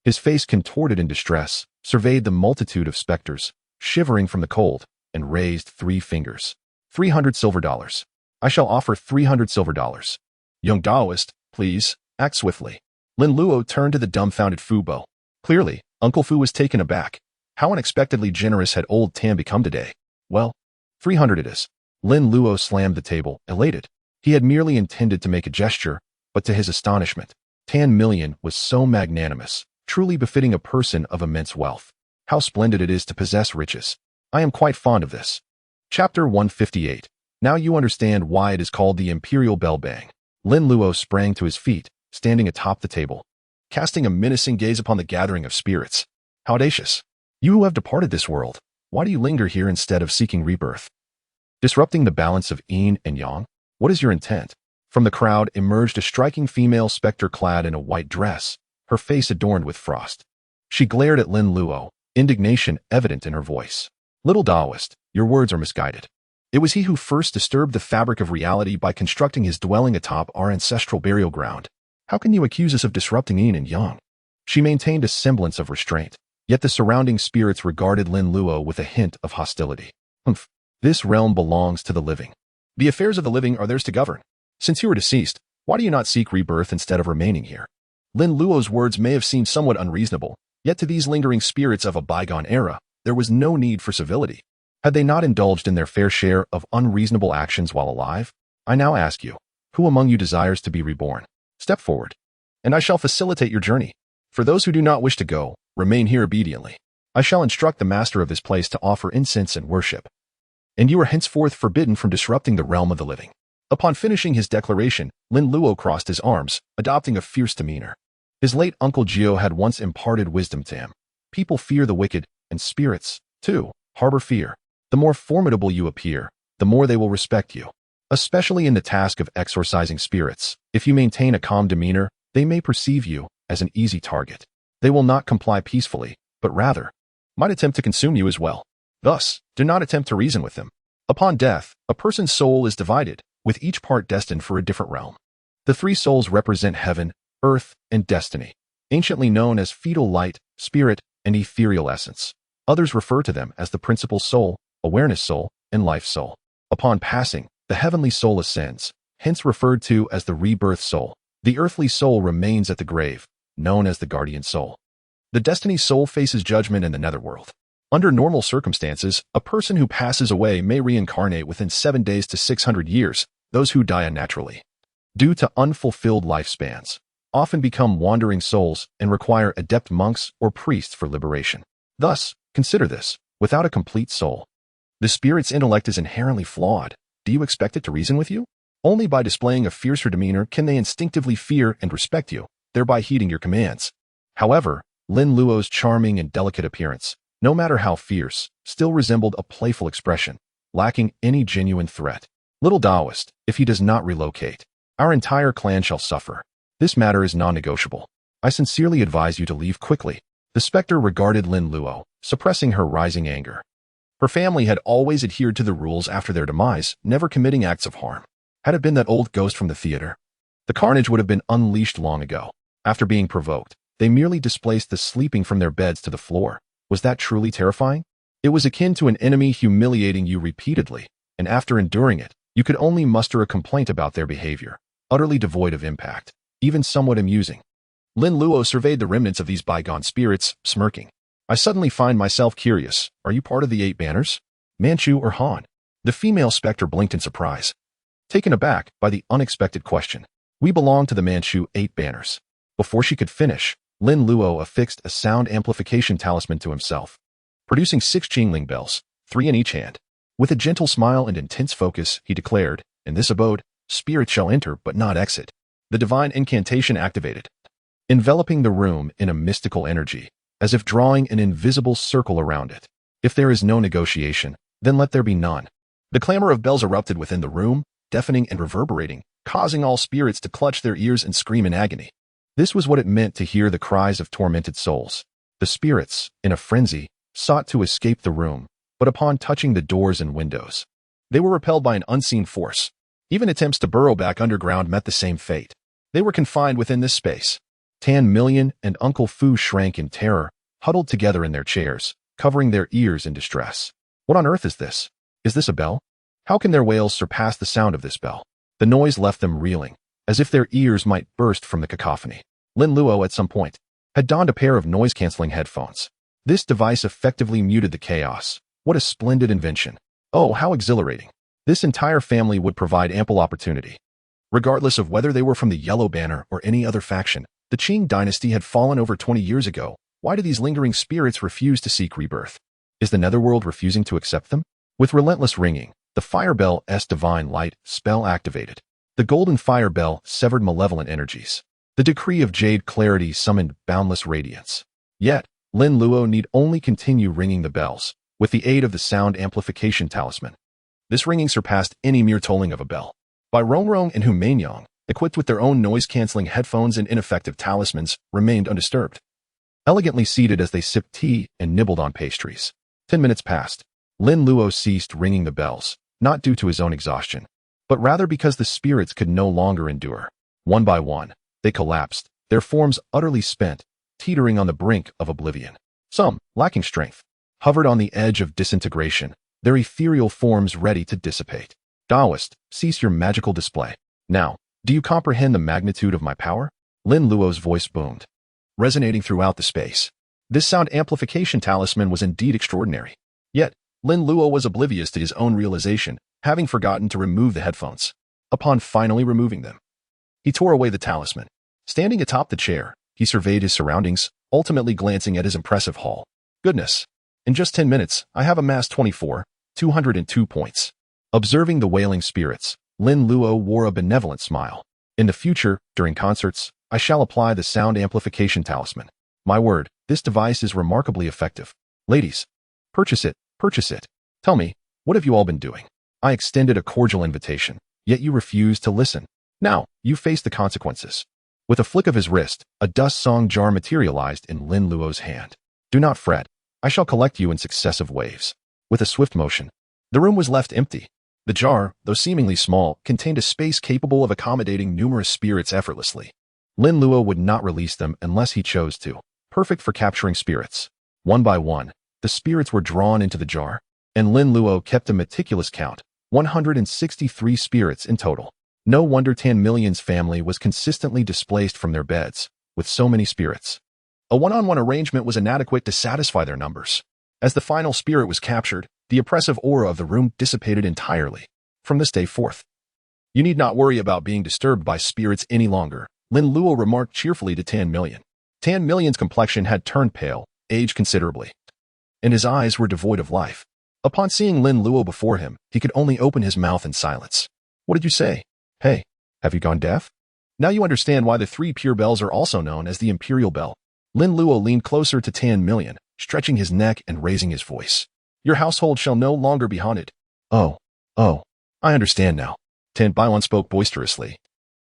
his face contorted in distress, surveyed the multitude of specters, shivering from the cold, and raised 3 fingers. 300 silver dollars. I shall offer 300 silver dollars. Young Taoist, please, act swiftly. Lin Luo turned to the dumbfounded Fu Bo. Clearly, Uncle Fu was taken aback. How unexpectedly generous had old Tan become today? Well, 300 it is. Lin Luo slammed the table, elated. He had merely intended to make a gesture, but to his astonishment, 10 million was so magnanimous, truly befitting a person of immense wealth. How splendid it is to possess riches. I am quite fond of this. Chapter 158. Now you understand why it is called the Imperial Bell Bang. Lin Luo sprang to his feet, standing atop the table, casting a menacing gaze upon the gathering of spirits. How audacious! You who have departed this world, why do you linger here instead of seeking rebirth? Disrupting the balance of yin and yang? What is your intent? From the crowd emerged a striking female specter clad in a white dress, her face adorned with frost. She glared at Lin Luo, indignation evident in her voice. Little Taoist, your words are misguided. It was he who first disturbed the fabric of reality by constructing his dwelling atop our ancestral burial ground. How can you accuse us of disrupting yin and yang? She maintained a semblance of restraint, yet the surrounding spirits regarded Lin Luo with a hint of hostility. Humph, this realm belongs to the living. The affairs of the living are theirs to govern. Since you are deceased, why do you not seek rebirth instead of remaining here? Lin Luo's words may have seemed somewhat unreasonable, yet to these lingering spirits of a bygone era, there was no need for civility. Had they not indulged in their fair share of unreasonable actions while alive? I now ask you, who among you desires to be reborn? Step forward, and I shall facilitate your journey. For those who do not wish to go, remain here obediently. I shall instruct the master of this place to offer incense and worship. And you are henceforth forbidden from disrupting the realm of the living. Upon finishing his declaration, Lin Luo crossed his arms, adopting a fierce demeanor. His late Uncle Jiu had once imparted wisdom to him. People fear the wicked, and spirits, too, harbor fear. The more formidable you appear, the more they will respect you. Especially in the task of exorcising spirits, if you maintain a calm demeanor, they may perceive you as an easy target. They will not comply peacefully, but rather might attempt to consume you as well. Thus, do not attempt to reason with them. Upon death, a person's soul is divided, with each part destined for a different realm. The three souls represent heaven, earth, and destiny, anciently known as fetal light, spirit, and ethereal essence. Others refer to them as the principal soul, awareness soul, and life soul. Upon passing, the heavenly soul ascends, hence referred to as the rebirth soul. The earthly soul remains at the grave, known as the guardian soul. The destiny soul faces judgment in the netherworld. Under normal circumstances, a person who passes away may reincarnate within 7 days to 600 years. Those who die unnaturally, due to unfulfilled lifespans, often become wandering souls and require adept monks or priests for liberation. Thus, consider this, without a complete soul, the spirit's intellect is inherently flawed. Do you expect it to reason with you? Only by displaying a fiercer demeanor can they instinctively fear and respect you, thereby heeding your commands. However, Lin Luo's charming and delicate appearance, no matter how fierce, still resembled a playful expression, lacking any genuine threat. Little Taoist, if he does not relocate, our entire clan shall suffer. This matter is non-negotiable. I sincerely advise you to leave quickly. The specter regarded Lin Luo, suppressing her rising anger. Her family had always adhered to the rules after their demise, never committing acts of harm. Had it been that old ghost from the theater, the carnage would have been unleashed long ago. After being provoked, they merely displaced the sleeping from their beds to the floor. Was that truly terrifying? It was akin to an enemy humiliating you repeatedly, and after enduring it, you could only muster a complaint about their behavior, utterly devoid of impact, even somewhat amusing. Lin Luo surveyed the remnants of these bygone spirits, smirking. I suddenly find myself curious. Are you part of the 8 banners? Manchu or Han? The female specter blinked in surprise, taken aback by the unexpected question. We belong to the Manchu 8 banners. Before she could finish, Lin Luo affixed a sound amplification talisman to himself, producing 6 jingling bells, 3 in each hand. With a gentle smile and intense focus, he declared, in this abode, spirits shall enter but not exit. The divine incantation activated, enveloping the room in a mystical energy, as if drawing an invisible circle around it. If there is no negotiation, then let there be none. The clamor of bells erupted within the room, deafening and reverberating, causing all spirits to clutch their ears and scream in agony. This was what it meant to hear the cries of tormented souls. The spirits, in a frenzy, sought to escape the room, but upon touching the doors and windows, they were repelled by an unseen force. Even attempts to burrow back underground met the same fate. They were confined within this space. Tan Million and Uncle Fu shrank in terror, huddled together in their chairs, covering their ears in distress. What on earth is this? Is this a bell? How can their wails surpass the sound of this bell? The noise left them reeling, as if their ears might burst from the cacophony. Lin Luo, at some point, had donned a pair of noise-canceling headphones. This device effectively muted the chaos. What a splendid invention. Oh, how exhilarating. This entire family would provide ample opportunity. Regardless of whether they were from the Yellow Banner or any other faction, the Qing dynasty had fallen over 20 years ago. Why do these lingering spirits refuse to seek rebirth? Is the netherworld refusing to accept them? With relentless ringing, the fire bell's divine light spell activated. The golden fire bell severed malevolent energies. The decree of jade clarity summoned boundless radiance. Yet, Lin Luo need only continue ringing the bells, with the aid of the sound amplification talisman. This ringing surpassed any mere tolling of a bell. by Rongrong and Humanyang, equipped with their own noise-canceling headphones and ineffective talismans, remained undisturbed, elegantly seated as they sipped tea and nibbled on pastries. 10 minutes passed. Lin Luo ceased ringing the bells, not due to his own exhaustion, but rather because the spirits could no longer endure. One by one, they collapsed, their forms utterly spent, teetering on the brink of oblivion. Some, lacking strength, hovered on the edge of disintegration, their ethereal forms ready to dissipate. Taoist, cease your magical display. Now, do you comprehend the magnitude of my power? Lin Luo's voice boomed, resonating throughout the space. This sound amplification talisman was indeed extraordinary. Yet, Lin Luo was oblivious to his own realization, having forgotten to remove the headphones. Upon finally removing them, he tore away the talisman. Standing atop the chair, he surveyed his surroundings, ultimately glancing at his impressive haul. Goodness! In just 10 minutes, I have amassed 202 points. Observing the wailing spirits, Lin Luo wore a benevolent smile. In the future, during concerts, I shall apply the sound amplification talisman. My word, this device is remarkably effective. Ladies, purchase it, purchase it. Tell me, what have you all been doing? I extended a cordial invitation, yet you refused to listen. Now, you face the consequences. With a flick of his wrist, a dust song jar materialized in Lin Luo's hand. Do not fret. I shall collect you in successive waves. With a swift motion, the room was left empty. The jar, though seemingly small, contained a space capable of accommodating numerous spirits effortlessly. Lin Luo would not release them unless he chose to. Perfect for capturing spirits. One by one, the spirits were drawn into the jar, and Lin Luo kept a meticulous count, 163 spirits in total. No wonder Tan Million's family was consistently displaced from their beds, with so many spirits. A one-on-one arrangement was inadequate to satisfy their numbers. As the final spirit was captured, the oppressive aura of the room dissipated entirely. From this day forth, you need not worry about being disturbed by spirits any longer, Lin Luo remarked cheerfully to Tan Million. Tan Million's complexion had turned pale, aged considerably, and his eyes were devoid of life. Upon seeing Lin Luo before him, he could only open his mouth in silence. What did you say? Hey, have you gone deaf? Now you understand why the 3 pure bells are also known as the Imperial Bell. Lin Luo leaned closer to Tan Million, stretching his neck and raising his voice. Your household shall no longer be haunted. Oh, I understand now. Tan Baiwan spoke boisterously,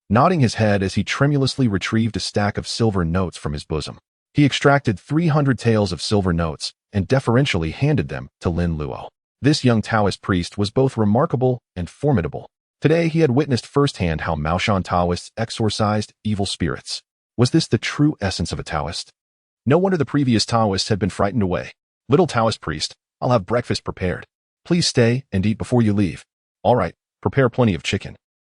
nodding his head as he tremulously retrieved a stack of silver notes from his bosom. He extracted 300 taels of silver notes and deferentially handed them to Lin Luo. This young Taoist priest was both remarkable and formidable. Today he had witnessed firsthand how Maoshan Taoists exorcised evil spirits. Was this the true essence of a Taoist? No wonder the previous Taoists had been frightened away. Little Taoist priest, I'll have breakfast prepared. Please stay and eat before you leave. All right, prepare plenty of chicken.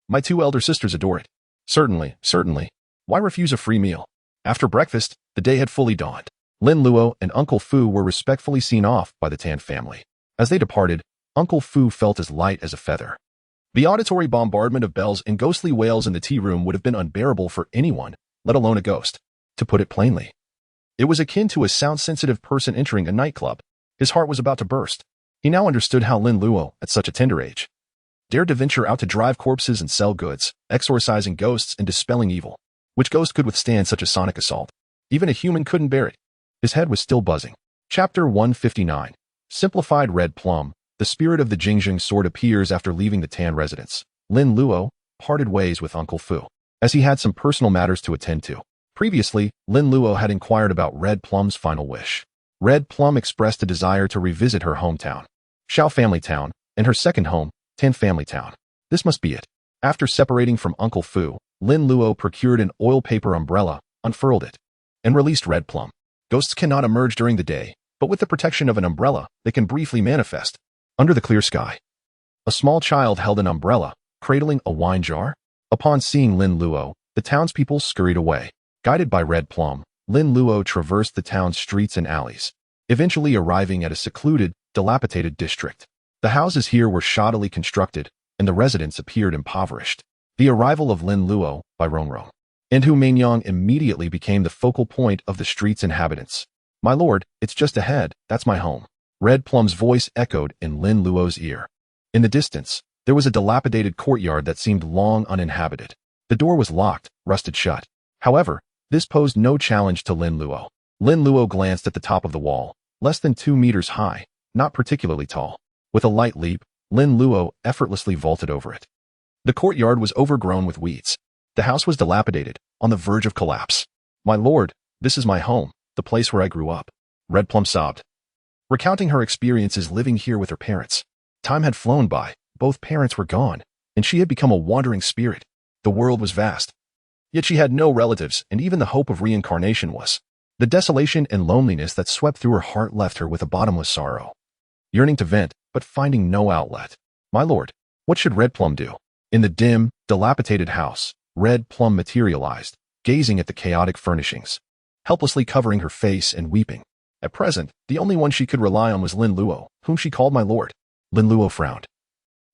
My 2 elder sisters adore it. Certainly, certainly. Why refuse a free meal? After breakfast, the day had fully dawned. Lin Luo and Uncle Fu were respectfully seen off by the Tan family. As they departed, Uncle Fu felt as light as a feather. The auditory bombardment of bells and ghostly wails in the tea room would have been unbearable for anyone, let alone a ghost. To put it plainly, it was akin to a sound-sensitive person entering a nightclub. His heart was about to burst. He now understood how Lin Luo, at such a tender age, dared to venture out to drive corpses and sell goods, exorcising ghosts and dispelling evil. Which ghost could withstand such a sonic assault? Even a human couldn't bear it. His head was still buzzing. Chapter 159. Simplified Red Plum. The spirit of the Jingjing sword appears after leaving the Tan residence. Lin Luo parted ways with Uncle Fu, as he had some personal matters to attend to. Previously, Lin Luo had inquired about Red Plum's final wish. Red Plum expressed a desire to revisit her hometown, Xiao Family Town, and her second home, Tan Family Town. This must be it. After separating from Uncle Fu, Lin Luo procured an oil paper umbrella, unfurled it, and released Red Plum. Ghosts cannot emerge during the day, but with the protection of an umbrella, they can briefly manifest. Under the clear sky, a small child held an umbrella, cradling a wine jar. Upon seeing Lin Luo, the townspeople scurried away. Guided by Red Plum, Lin Luo traversed the town's streets and alleys, eventually arriving at a secluded, dilapidated district. The houses here were shoddily constructed, and the residents appeared impoverished. The arrival of Lin Luo by Rongrong and Humanyang immediately became the focal point of the street's inhabitants. My lord, it's just ahead, that's my home. Red Plum's voice echoed in Lin Luo's ear. In the distance, there was a dilapidated courtyard that seemed long uninhabited. The door was locked, rusted shut. However, this posed no challenge to Lin Luo. Lin Luo glanced at the top of the wall, less than 2 meters high, not particularly tall. With a light leap, Lin Luo effortlessly vaulted over it. The courtyard was overgrown with weeds. The house was dilapidated, on the verge of collapse. "My lord, this is my home, the place where I grew up," Red Plum sobbed, recounting her experiences living here with her parents. Time had flown by, both parents were gone, and she had become a wandering spirit. The world was vast. Yet she had no relatives, and even the hope of reincarnation was. The desolation and loneliness that swept through her heart left her with a bottomless sorrow. Yearning to vent, but finding no outlet. "My lord, what should Red Plum do?" In the dim, dilapidated house, Red Plum materialized, gazing at the chaotic furnishings, helplessly covering her face and weeping. At present, the only one she could rely on was Lin Luo, whom she called my lord. Lin Luo frowned,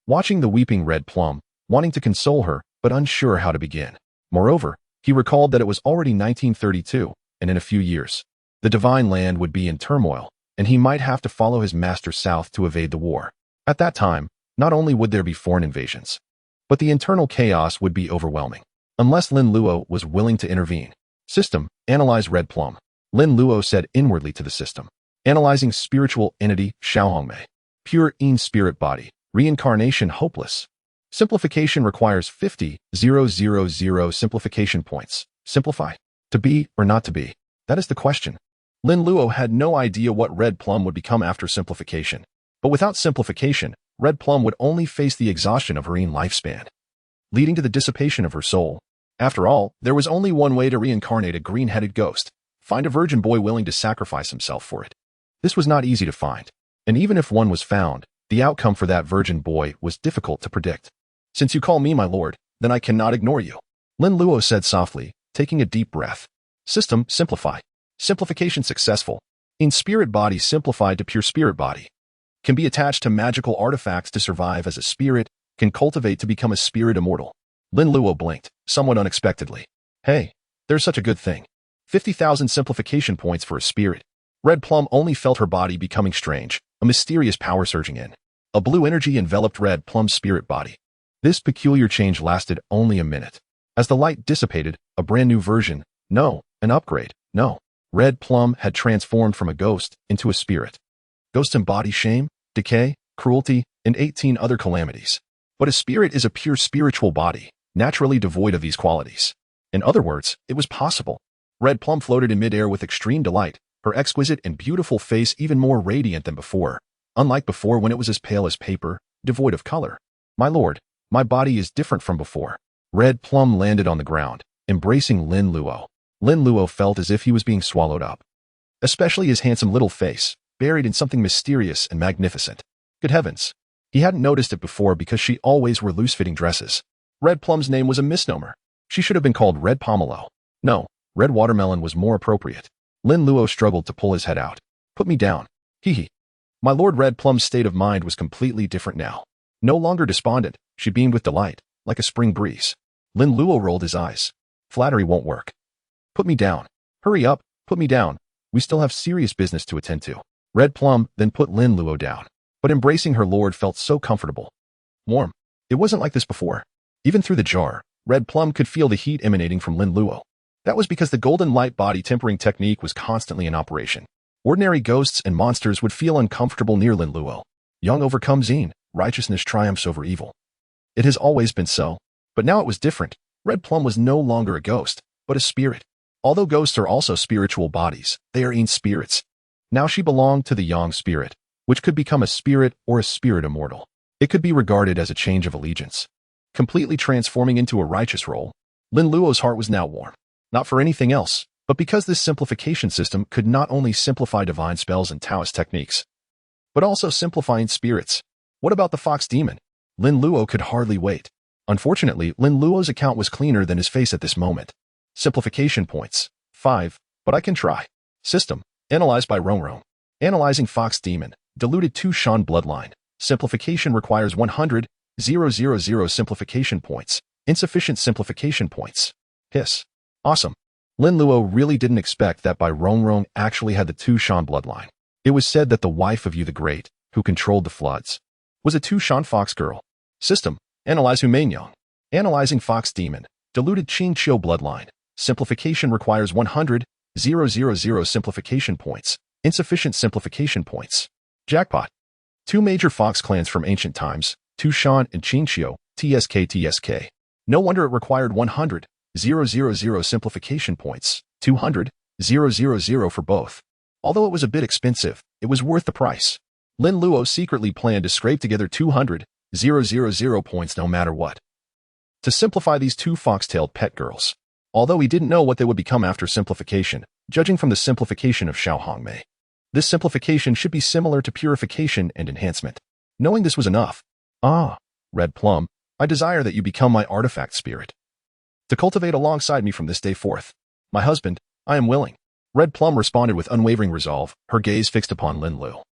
watching the weeping Red Plum, wanting to console her, but unsure how to begin. Moreover, he recalled that it was already 1932, and in a few years, the divine land would be in turmoil, and he might have to follow his master south to evade the war. At that time, not only would there be foreign invasions, but the internal chaos would be overwhelming, unless Lin Luo was willing to intervene. System, analyze Red Plum. Lin Luo said inwardly to the system. Analyzing spiritual entity, Xiaohongmei. Pure in spirit body. Reincarnation hopeless. Simplification requires 50,000 simplification points. Simplify. To be or not to be? That is the question. Lin Luo had no idea what Red Plum would become after simplification. But without simplification, Red Plum would only face the exhaustion of her own lifespan, leading to the dissipation of her soul. After all, there was only one way to reincarnate a green-headed ghost. Find a virgin boy willing to sacrifice himself for it. This was not easy to find, and even if one was found, the outcome for that virgin boy was difficult to predict. "Since you call me my lord, then I cannot ignore you," Lin Luo said softly, taking a deep breath. System, simplify. Simplification successful. In spirit body simplified to pure spirit body. Can be attached to magical artifacts to survive as a spirit, can cultivate to become a spirit immortal. Lin Luo blinked, somewhat unexpectedly. "Hey, there's such a good thing. 50,000 simplification points for a spirit." Red Plum only felt her body becoming strange, a mysterious power surging in. A blue energy enveloped Red Plum's spirit body. This peculiar change lasted only a minute. As the light dissipated, a brand new version, no, an upgrade, no. Red Plum had transformed from a ghost into a spirit. Ghosts embody shame, decay, cruelty, and 18 other calamities. But a spirit is a pure spiritual body, naturally devoid of these qualities. In other words, it was possible. Red Plum floated in midair with extreme delight, her exquisite and beautiful face even more radiant than before, unlike before when it was as pale as paper, devoid of color. "My lord, my body is different from before." Red Plum landed on the ground, embracing Lin Luo. Lin Luo felt as if he was being swallowed up, especially his handsome little face, buried in something mysterious and magnificent. Good heavens! He hadn't noticed it before because she always wore loose-fitting dresses. Red Plum's name was a misnomer. She should have been called Red Pomelo. No, Red Watermelon was more appropriate. Lin Luo struggled to pull his head out. "Put me down. Hee. My lord." Red Plum's state of mind was completely different now. No longer despondent, she beamed with delight, like a spring breeze. Lin Luo rolled his eyes. "Flattery won't work. Put me down. Hurry up, put me down. We still have serious business to attend to." Red Plum then put Lin Luo down. But embracing her lord felt so comfortable. Warm. It wasn't like this before. Even through the jar, Red Plum could feel the heat emanating from Lin Luo. That was because the golden light body tempering technique was constantly in operation. Ordinary ghosts and monsters would feel uncomfortable near Lin Luo. Young overcomes Yin, righteousness triumphs over evil. It has always been so. But now it was different. Red Plum was no longer a ghost, but a spirit. Although ghosts are also spiritual bodies, they are Yin spirits. Now she belonged to the Yang spirit, which could become a spirit or a spirit immortal. It could be regarded as a change of allegiance, completely transforming into a righteous role. Lin Luo's heart was now warm. Not for anything else, but because this simplification system could not only simplify divine spells and Taoist techniques, but also simplifying spirits. What about the fox demon? Lin Luo could hardly wait. Unfortunately, Lin Luo's account was cleaner than his face at this moment. Simplification points. 5, but I can try. System. Analyzed by Rong. Analyzing fox demon. Diluted 2 Shan bloodline. Simplification requires 100,000 simplification points. Insufficient simplification points. Hiss. Awesome. Lin Luo really didn't expect that by Rong actually had the 2 Shan bloodline. It was said that the wife of Yu the Great, who controlled the floods, was a 2 Shan fox girl. System. Analyze Humaneyoung. Analyzing fox demon. Diluted Qingqiu bloodline. Simplification requires 100,000 simplification points. Insufficient simplification points. Jackpot. 2 major fox clans from ancient times, 2 Shan and Qingqiu, TSK. No wonder it required 100,000 simplification points, 200,000 for both. Although it was a bit expensive, it was worth the price. Lin Luo secretly planned to scrape together 200,000 points no matter what. To simplify these two fox-tailed pet girls. Although he didn't know what they would become after simplification, judging from the simplification of Xiao Hongmei. This simplification should be similar to purification and enhancement. Knowing this was enough. Ah, Red Plum, I desire that you become my artifact spirit. To cultivate alongside me from this day forth. My husband, I am willing. Red Plum responded with unwavering resolve, her gaze fixed upon Lin Luo.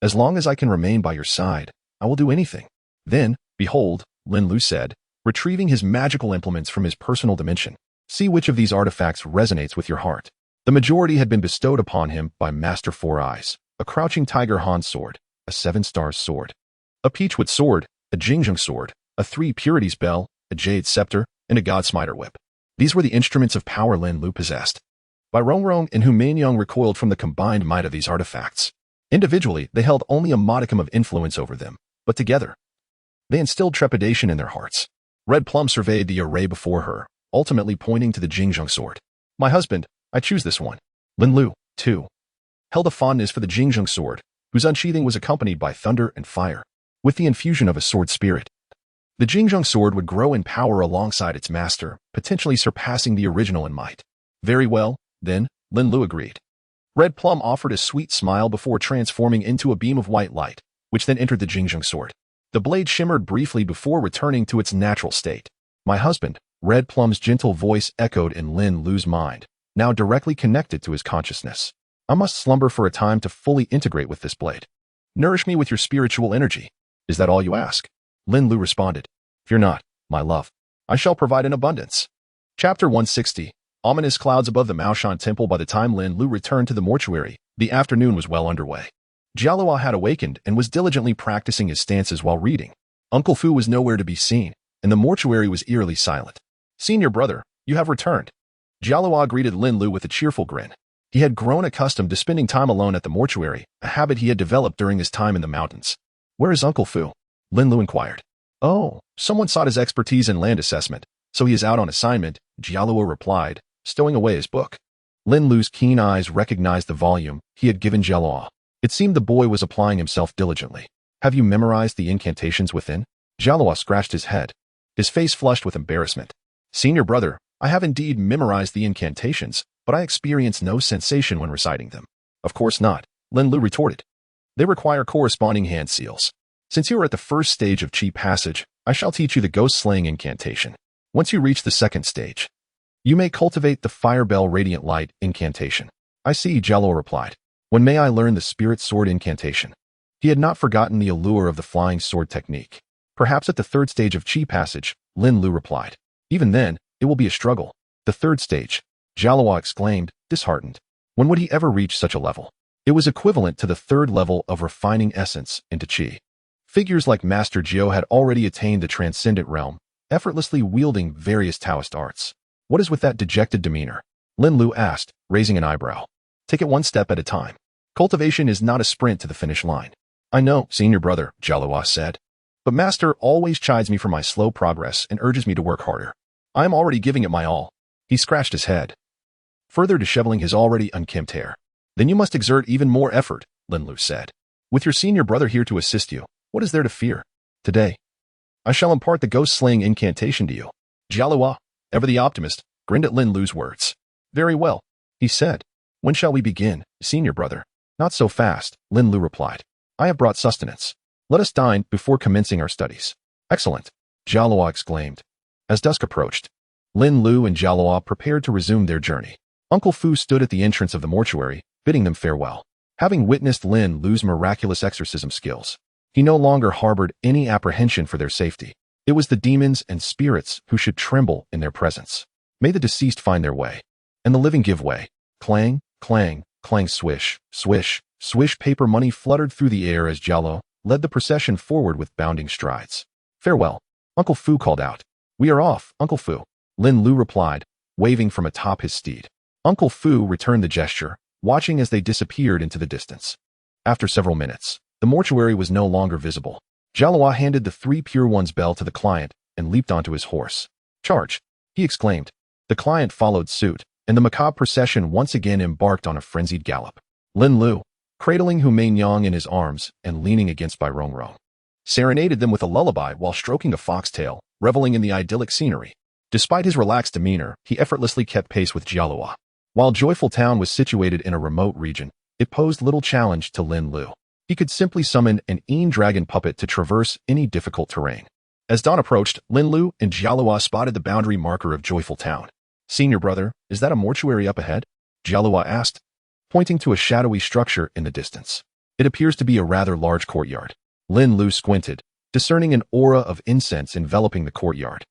As long as I can remain by your side, I will do anything. Then, behold, Lin Luo said, retrieving his magical implements from his personal dimension. See which of these artifacts resonates with your heart. The majority had been bestowed upon him by Master Four Eyes, a crouching tiger Han sword, a 7-stars sword, a peachwood sword, a Jingzheng sword, a 3 purities bell, a jade scepter, and a god smiter whip. These were the instruments of power Lin Luo possessed. Bai Rongrong and Hu Manyang recoiled from the combined might of these artifacts. Individually, they held only a modicum of influence over them, but together, they instilled trepidation in their hearts. Red Plum surveyed the array before her, ultimately pointing to the Jingzheng sword. My husband, I choose this one. Lin Luo, too, held a fondness for the Jingzheng sword, whose unsheathing was accompanied by thunder and fire, with the infusion of a sword spirit. The Jingzheng sword would grow in power alongside its master, potentially surpassing the original in might. Very well, then, Lin Luo agreed. Red Plum offered a sweet smile before transforming into a beam of white light, which then entered the Jingzheng sword. The blade shimmered briefly before returning to its natural state. My husband, Red Plum's gentle voice echoed in Lin Luo's mind, now directly connected to his consciousness. I must slumber for a time to fully integrate with this blade. Nourish me with your spiritual energy. Is that all you ask? Lin Luo responded. Fear not, my love. I shall provide in abundance. Chapter 160. Ominous clouds above the Maoshan temple. By the time Lin Luo returned to the mortuary, the afternoon was well underway. Jialuo had awakened and was diligently practicing his stances while reading. Uncle Fu was nowhere to be seen, and the mortuary was eerily silent. Senior brother, you have returned. Jialuo greeted Lin Luo with a cheerful grin. He had grown accustomed to spending time alone at the mortuary, a habit he had developed during his time in the mountains. Where is Uncle Fu? Lin Luo inquired. Oh, someone sought his expertise in land assessment, so he is out on assignment, Jialuo replied, stowing away his book. Lin Luo's keen eyes recognized the volume he had given Jialuo. It seemed the boy was applying himself diligently. Have you memorized the incantations within? Jialuo scratched his head. His face flushed with embarrassment. Senior brother, I have indeed memorized the incantations, but I experience no sensation when reciting them. Of course not, Lin Luo retorted. They require corresponding hand seals. Since you are at the first stage of Qi passage, I shall teach you the ghost-slaying incantation. Once you reach the second stage, you may cultivate the Fire Bell Radiant Light incantation. I see, Jialuo replied. When may I learn the Spirit Sword incantation? He had not forgotten the allure of the flying sword technique. Perhaps at the third stage of Qi passage, Lin Luo replied. Even then, it will be a struggle. The third stage, Jialuo exclaimed, disheartened. When would he ever reach such a level? It was equivalent to the third level of refining essence into Qi. Figures like Master Jiu had already attained the transcendent realm, effortlessly wielding various Taoist arts. What is with that dejected demeanor? Lin Luo asked, raising an eyebrow. Take it one step at a time. Cultivation is not a sprint to the finish line. I know, senior brother, Jialuo said. But Master always chides me for my slow progress and urges me to work harder. I am already giving it my all. He scratched his head, further disheveling his already unkempt hair. Then you must exert even more effort, Lin Luo said. With your senior brother here to assist you, what is there to fear? Today, I shall impart the ghost-slaying incantation to you. Jialuo, ever the optimist, grinned at Lin Luo's words. Very well, he said. When shall we begin, senior brother? Not so fast, Lin Luo replied. I have brought sustenance. Let us dine before commencing our studies. Excellent, Jialuo exclaimed. As dusk approached, Lin Luo and Jialuo prepared to resume their journey. Uncle Fu stood at the entrance of the mortuary, bidding them farewell. Having witnessed Lin Luo's miraculous exorcism skills, he no longer harbored any apprehension for their safety. It was the demons and spirits who should tremble in their presence. May the deceased find their way, and the living give way. Clang, clang, clang, swish, swish, swish. Paper money fluttered through the air as Jialuo led the procession forward with bounding strides. Farewell, Uncle Fu called out. We are off, Uncle Fu, Lin Luo replied, waving from atop his steed. Uncle Fu returned the gesture, watching as they disappeared into the distance. After several minutes, the mortuary was no longer visible. Jialuo handed the 3 Pure Ones bell to the client, and leaped onto his horse. "Charge!" he exclaimed. The client followed suit, and the macabre procession once again embarked on a frenzied gallop. Lin Luo, cradling Hu Mainyang in his arms and leaning against Bai Rongrong, serenaded them with a lullaby while stroking a foxtail, reveling in the idyllic scenery. Despite his relaxed demeanor, he effortlessly kept pace with Jialuo. While Joyful Town was situated in a remote region, it posed little challenge to Lin Luo. He could simply summon an dragon puppet to traverse any difficult terrain. As dawn approached, Lin Luo and Jialuo spotted the boundary marker of Joyful Town. "Senior brother, is that a mortuary up ahead?" Jialuo asked, pointing to a shadowy structure in the distance. "It appears to be a rather large courtyard." Lin Luo squinted, discerning an aura of incense enveloping the courtyard,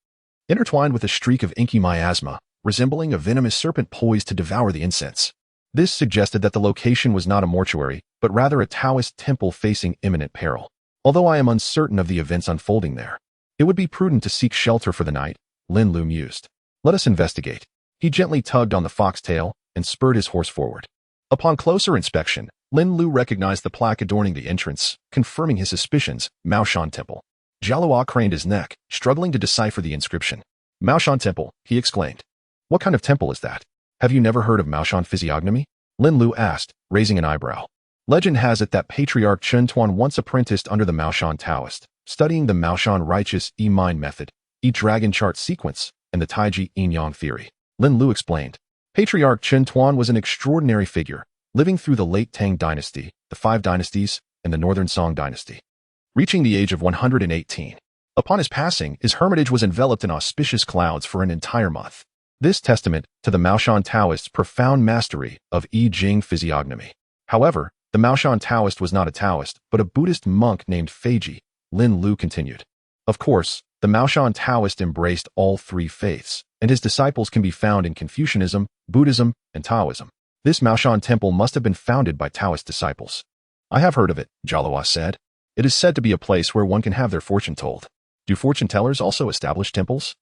intertwined with a streak of inky miasma, resembling a venomous serpent poised to devour the incense. This suggested that the location was not a mortuary, but rather a Taoist temple facing imminent peril. "Although I am uncertain of the events unfolding there, it would be prudent to seek shelter for the night," Lin Luo mused. "Let us investigate." He gently tugged on the foxtail and spurred his horse forward. Upon closer inspection, Lin Luo recognized the plaque adorning the entrance, confirming his suspicions. "Maoshan Temple." Jialuo craned his neck, struggling to decipher the inscription. "Maoshan Temple," he exclaimed. "What kind of temple is that? Have you never heard of Maoshan physiognomy?" Lin Luo asked, raising an eyebrow. Legend has it that Patriarch Chen Tuan once apprenticed under the Maoshan Taoist, studying the Maoshan righteous mind method, dragon chart sequence, and the Taiji yin-yang theory. Lin Luo explained. Patriarch Chen Tuan was an extraordinary figure, living through the late Tang dynasty, the Five Dynasties, and the Northern Song dynasty, reaching the age of 118. Upon his passing, his hermitage was enveloped in auspicious clouds for an entire month. This testament to the Maoshan Taoist's profound mastery of I Ching physiognomy. However, the Maoshan Taoist was not a Taoist, but a Buddhist monk named Feiji, Lin Luo continued. Of course, the Maoshan Taoist embraced all three faiths, and his disciples can be found in Confucianism, Buddhism, and Taoism. This Maoshan temple must have been founded by Taoist disciples. "I have heard of it," Jialuo said. "It is said to be a place where one can have their fortune told." "Do fortune tellers also establish temples?"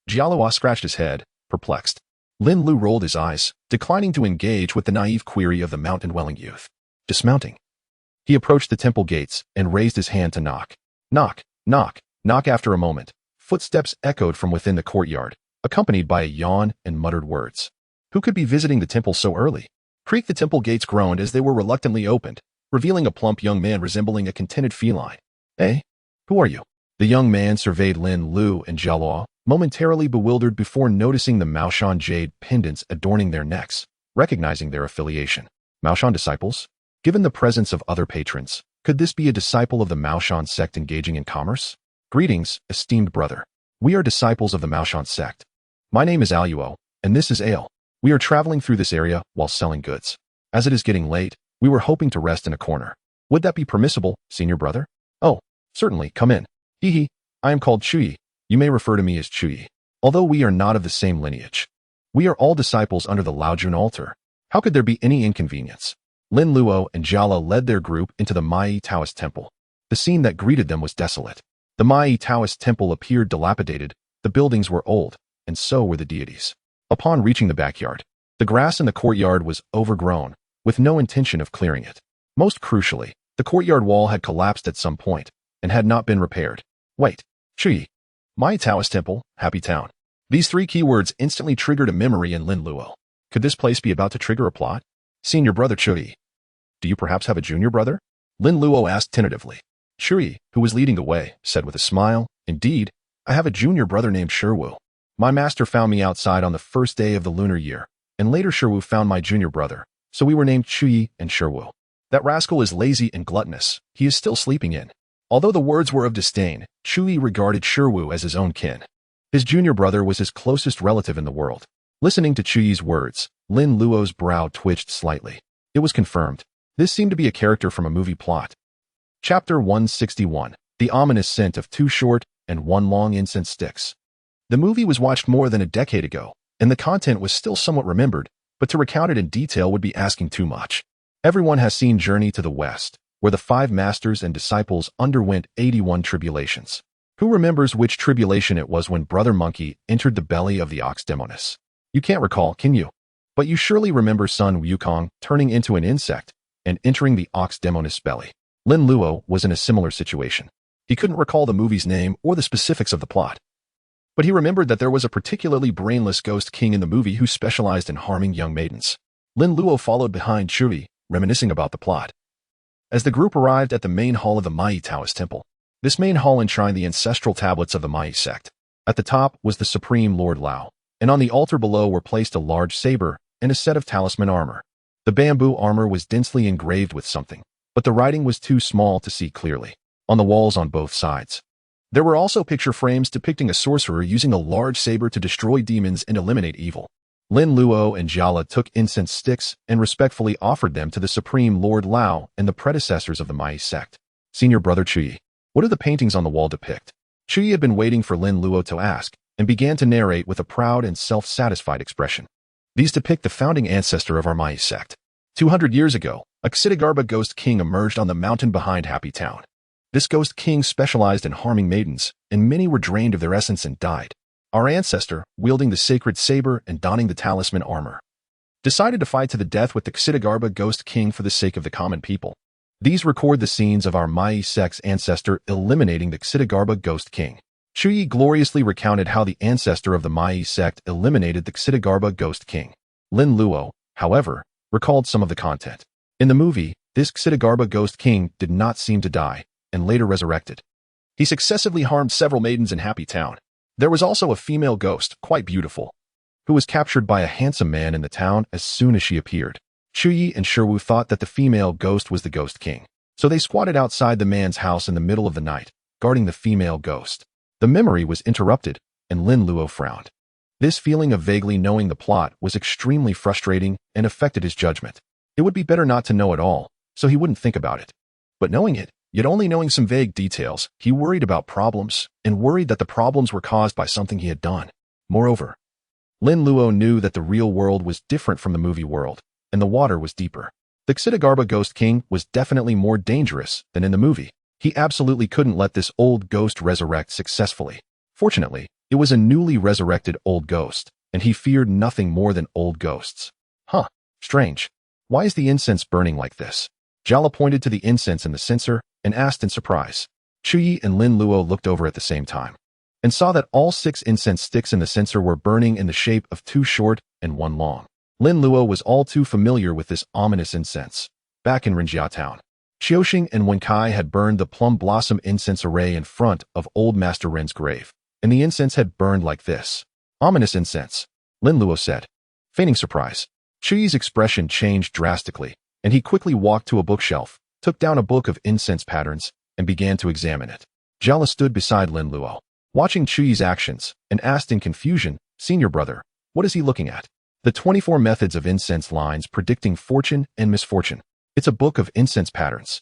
Jialuo scratched his head, perplexed. Lin Luo rolled his eyes, declining to engage with the naive query of the mountain-dwelling youth. Dismounting, he approached the temple gates and raised his hand to knock. Knock, knock, knock. After a moment, footsteps echoed from within the courtyard, accompanied by a yawn and muttered words. Who could be visiting the temple so early? Creak. The temple gates groaned as they were reluctantly opened, revealing a plump young man resembling a contented feline. "Eh? Who are you?" The young man surveyed Lin Luo and Jialuo, momentarily bewildered before noticing the Maoshan jade pendants adorning their necks, recognizing their affiliation. Maoshan disciples? Given the presence of other patrons, could this be a disciple of the Maoshan sect engaging in commerce? "Greetings, esteemed brother. We are disciples of the Maoshan sect. My name is Aluo, and this is Ale. We are traveling through this area while selling goods. As it is getting late, we were hoping to rest in a corner. Would that be permissible, senior brother?" "Oh, certainly, come in." "Hee. I am called Qiu. You may refer to me as Qiu. Although we are not of the same lineage, we are all disciples under the Laojun altar. How could there be any inconvenience?" Lin Luo and Jialuo led their group into the Mai Taoist temple. The scene that greeted them was desolate. The Mai Taoist temple appeared dilapidated, the buildings were old, and so were the deities. Upon reaching the backyard, the grass in the courtyard was overgrown, with no intention of clearing it. Most crucially, the courtyard wall had collapsed at some point and had not been repaired. "Wait, Qiu. Mai Taoist temple, happy town." These three keywords instantly triggered a memory in Lin Luo. Could this place be about to trigger a plot? "Senior brother Qiu. Do you perhaps have a junior brother?" Lin Luo asked tentatively. Qiu, who was leading the way, said with a smile, "Indeed, I have a junior brother named Shiwu. My master found me outside on the first day of the lunar year, and later Shiwu found my junior brother, so we were named Qiu and Shiwu. That rascal is lazy and gluttonous. He is still sleeping in." Although the words were of disdain, Qiu regarded Shiwu as his own kin. His junior brother was his closest relative in the world. Listening to Qiu's words, Lin Luo's brow twitched slightly. It was confirmed. This seemed to be a character from a movie plot. Chapter 161. The ominous scent of 2 short and 1 long incense sticks. The movie was watched more than a decade ago, and the content was still somewhat remembered, but to recount it in detail would be asking too much. Everyone has seen Journey to the West, where the 5 masters and disciples underwent 81 tribulations. Who remembers which tribulation it was when Brother Monkey entered the belly of the ox Demoness? You can't recall, can you? But you surely remember Sun Wukong turning into an insect and entering the ox Demoness belly. Lin Luo was in a similar situation. He couldn't recall the movie's name or the specifics of the plot. But he remembered that there was a particularly brainless ghost king in the movie who specialized in harming young maidens. Lin Luo followed behind Qian, reminiscing about the plot. As the group arrived at the main hall of the maid Taoist temple, this main hall enshrined the ancestral tablets of the maid sect. At the top was the Supreme Lord Lao, and on the altar below were placed a large saber and a set of talisman armor. The bamboo armor was densely engraved with something, but the writing was too small to see clearly. On the walls on both sides, there were also picture frames depicting a sorcerer using a large saber to destroy demons and eliminate evil. Lin Luo and Jiala took incense sticks and respectfully offered them to the Supreme Lord Lao and the predecessors of the Mai sect. Senior brother Qian, what do the paintings on the wall depict? Qian had been waiting for Lin Luo to ask, and began to narrate with a proud and self-satisfied expression. These depict the founding ancestor of our Mai sect. 200 years ago, a Xitigarbha ghost king emerged on the mountain behind Happy Town. This ghost king specialized in harming maidens, and many were drained of their essence and died. Our ancestor, wielding the sacred saber and donning the talisman armor, decided to fight to the death with the Xitigarbha ghost king for the sake of the common people. These record the scenes of our Mai sect's ancestor eliminating the Xitigarbha ghost king. Qian gloriously recounted how the ancestor of the Mai sect eliminated the Xitigarbha ghost king. Lin Luo, however, recalled some of the content. In the movie, this Xitigarbha ghost king did not seem to die, and later resurrected. He successively harmed several maidens in Happy Town. There was also a female ghost, quite beautiful, who was captured by a handsome man in the town as soon as she appeared. Qian and Shiwu thought that the female ghost was the ghost king, so they squatted outside the man's house in the middle of the night, guarding the female ghost. The memory was interrupted, and Lin Luo frowned. This feeling of vaguely knowing the plot was extremely frustrating and affected his judgment. It would be better not to know it all, so he wouldn't think about it. But knowing it, yet only knowing some vague details, he worried about problems, and worried that the problems were caused by something he had done. Moreover, Lin Luo knew that the real world was different from the movie world, and the water was deeper. The Xitigarbha ghost king was definitely more dangerous than in the movie. He absolutely couldn't let this old ghost resurrect successfully. Fortunately, it was a newly resurrected old ghost, and he feared nothing more than old ghosts. Huh, strange. Why is the incense burning like this? Jiala pointed to the incense in the censer and asked in surprise. Qian and Lin Luo looked over at the same time, and saw that all 6 incense sticks in the censer were burning in the shape of 2 short and 1 long. Lin Luo was all too familiar with this ominous incense. Back in Rinjia town, Xiaoxing and Wenkai had burned the plum blossom incense array in front of old Master Ren's grave, and the incense had burned like this. Ominous incense, Lin Luo said, feigning surprise. Qi's expression changed drastically, and he quickly walked to a bookshelf, took down a book of incense patterns, and began to examine it. Jiala stood beside Lin Luo, watching Qi's actions, and asked in confusion, Senior brother, what is he looking at? The 24 methods of incense lines predicting fortune and misfortune. It's a book of incense patterns.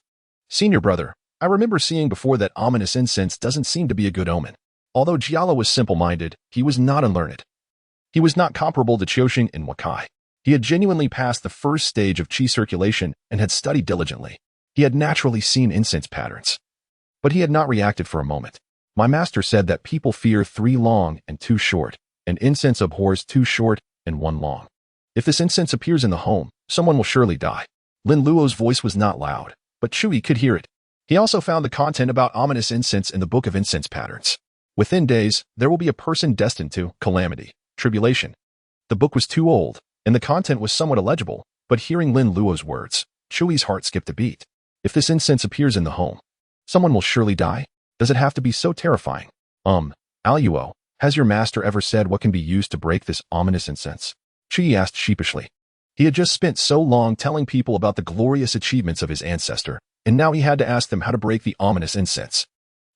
Senior brother, I remember seeing before that ominous incense doesn't seem to be a good omen. Although Jiala was simple-minded, he was not unlearned. He was not comparable to Qiaoxing and Wakai. He had genuinely passed the first stage of qi circulation and had studied diligently. He had naturally seen incense patterns. But he had not reacted for a moment. My master said that people fear 3 long and 2 short, and incense abhors 2 short and 1 long. If this incense appears in the home, someone will surely die. Lin Luo's voice was not loud, but Qian could hear it. He also found the content about ominous incense in the book of incense patterns. Within days, there will be a person destined to calamity, tribulation. The book was too old, and the content was somewhat illegible, but hearing Lin Luo's words, Qian's heart skipped a beat. If this incense appears in the home, someone will surely die? Does it have to be so terrifying? Aluo, has your master ever said what can be used to break this ominous incense? Qian asked sheepishly. He had just spent so long telling people about the glorious achievements of his ancestor, and now he had to ask them how to break the ominous incense.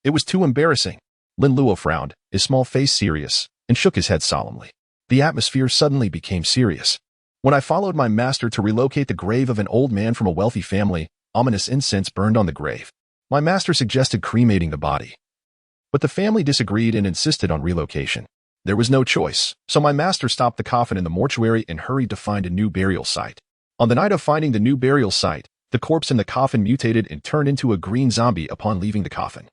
It was too embarrassing. Lin Luo frowned, his small face serious, and shook his head solemnly. The atmosphere suddenly became serious. When I followed my master to relocate the grave of an old man from a wealthy family, ominous incense burned on the grave. My master suggested cremating the body, but the family disagreed and insisted on relocation. There was no choice, so my master stopped the coffin in the mortuary and hurried to find a new burial site. On the night of finding the new burial site, the corpse in the coffin mutated and turned into a green zombie upon leaving the coffin.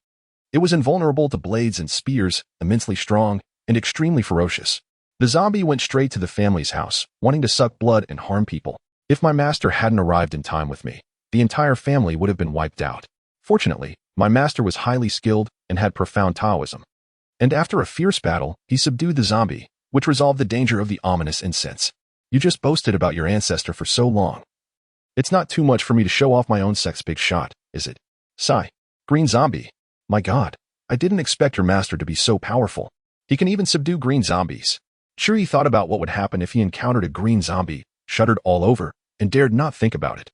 It was invulnerable to blades and spears, immensely strong, and extremely ferocious. The zombie went straight to the family's house, wanting to suck blood and harm people. If my master hadn't arrived in time with me, the entire family would have been wiped out. Fortunately, my master was highly skilled and had profound Taoism, And after a fierce battle, he subdued the zombie, which resolved the danger of the ominous incense. You just boasted about your ancestor for so long. It's not too much for me to show off my own sex big shot, is it? Sigh. Green zombie. My God, I didn't expect your master to be so powerful. He can even subdue green zombies. Sure, he thought about what would happen if he encountered a green zombie, shuddered all over, and dared not think about it.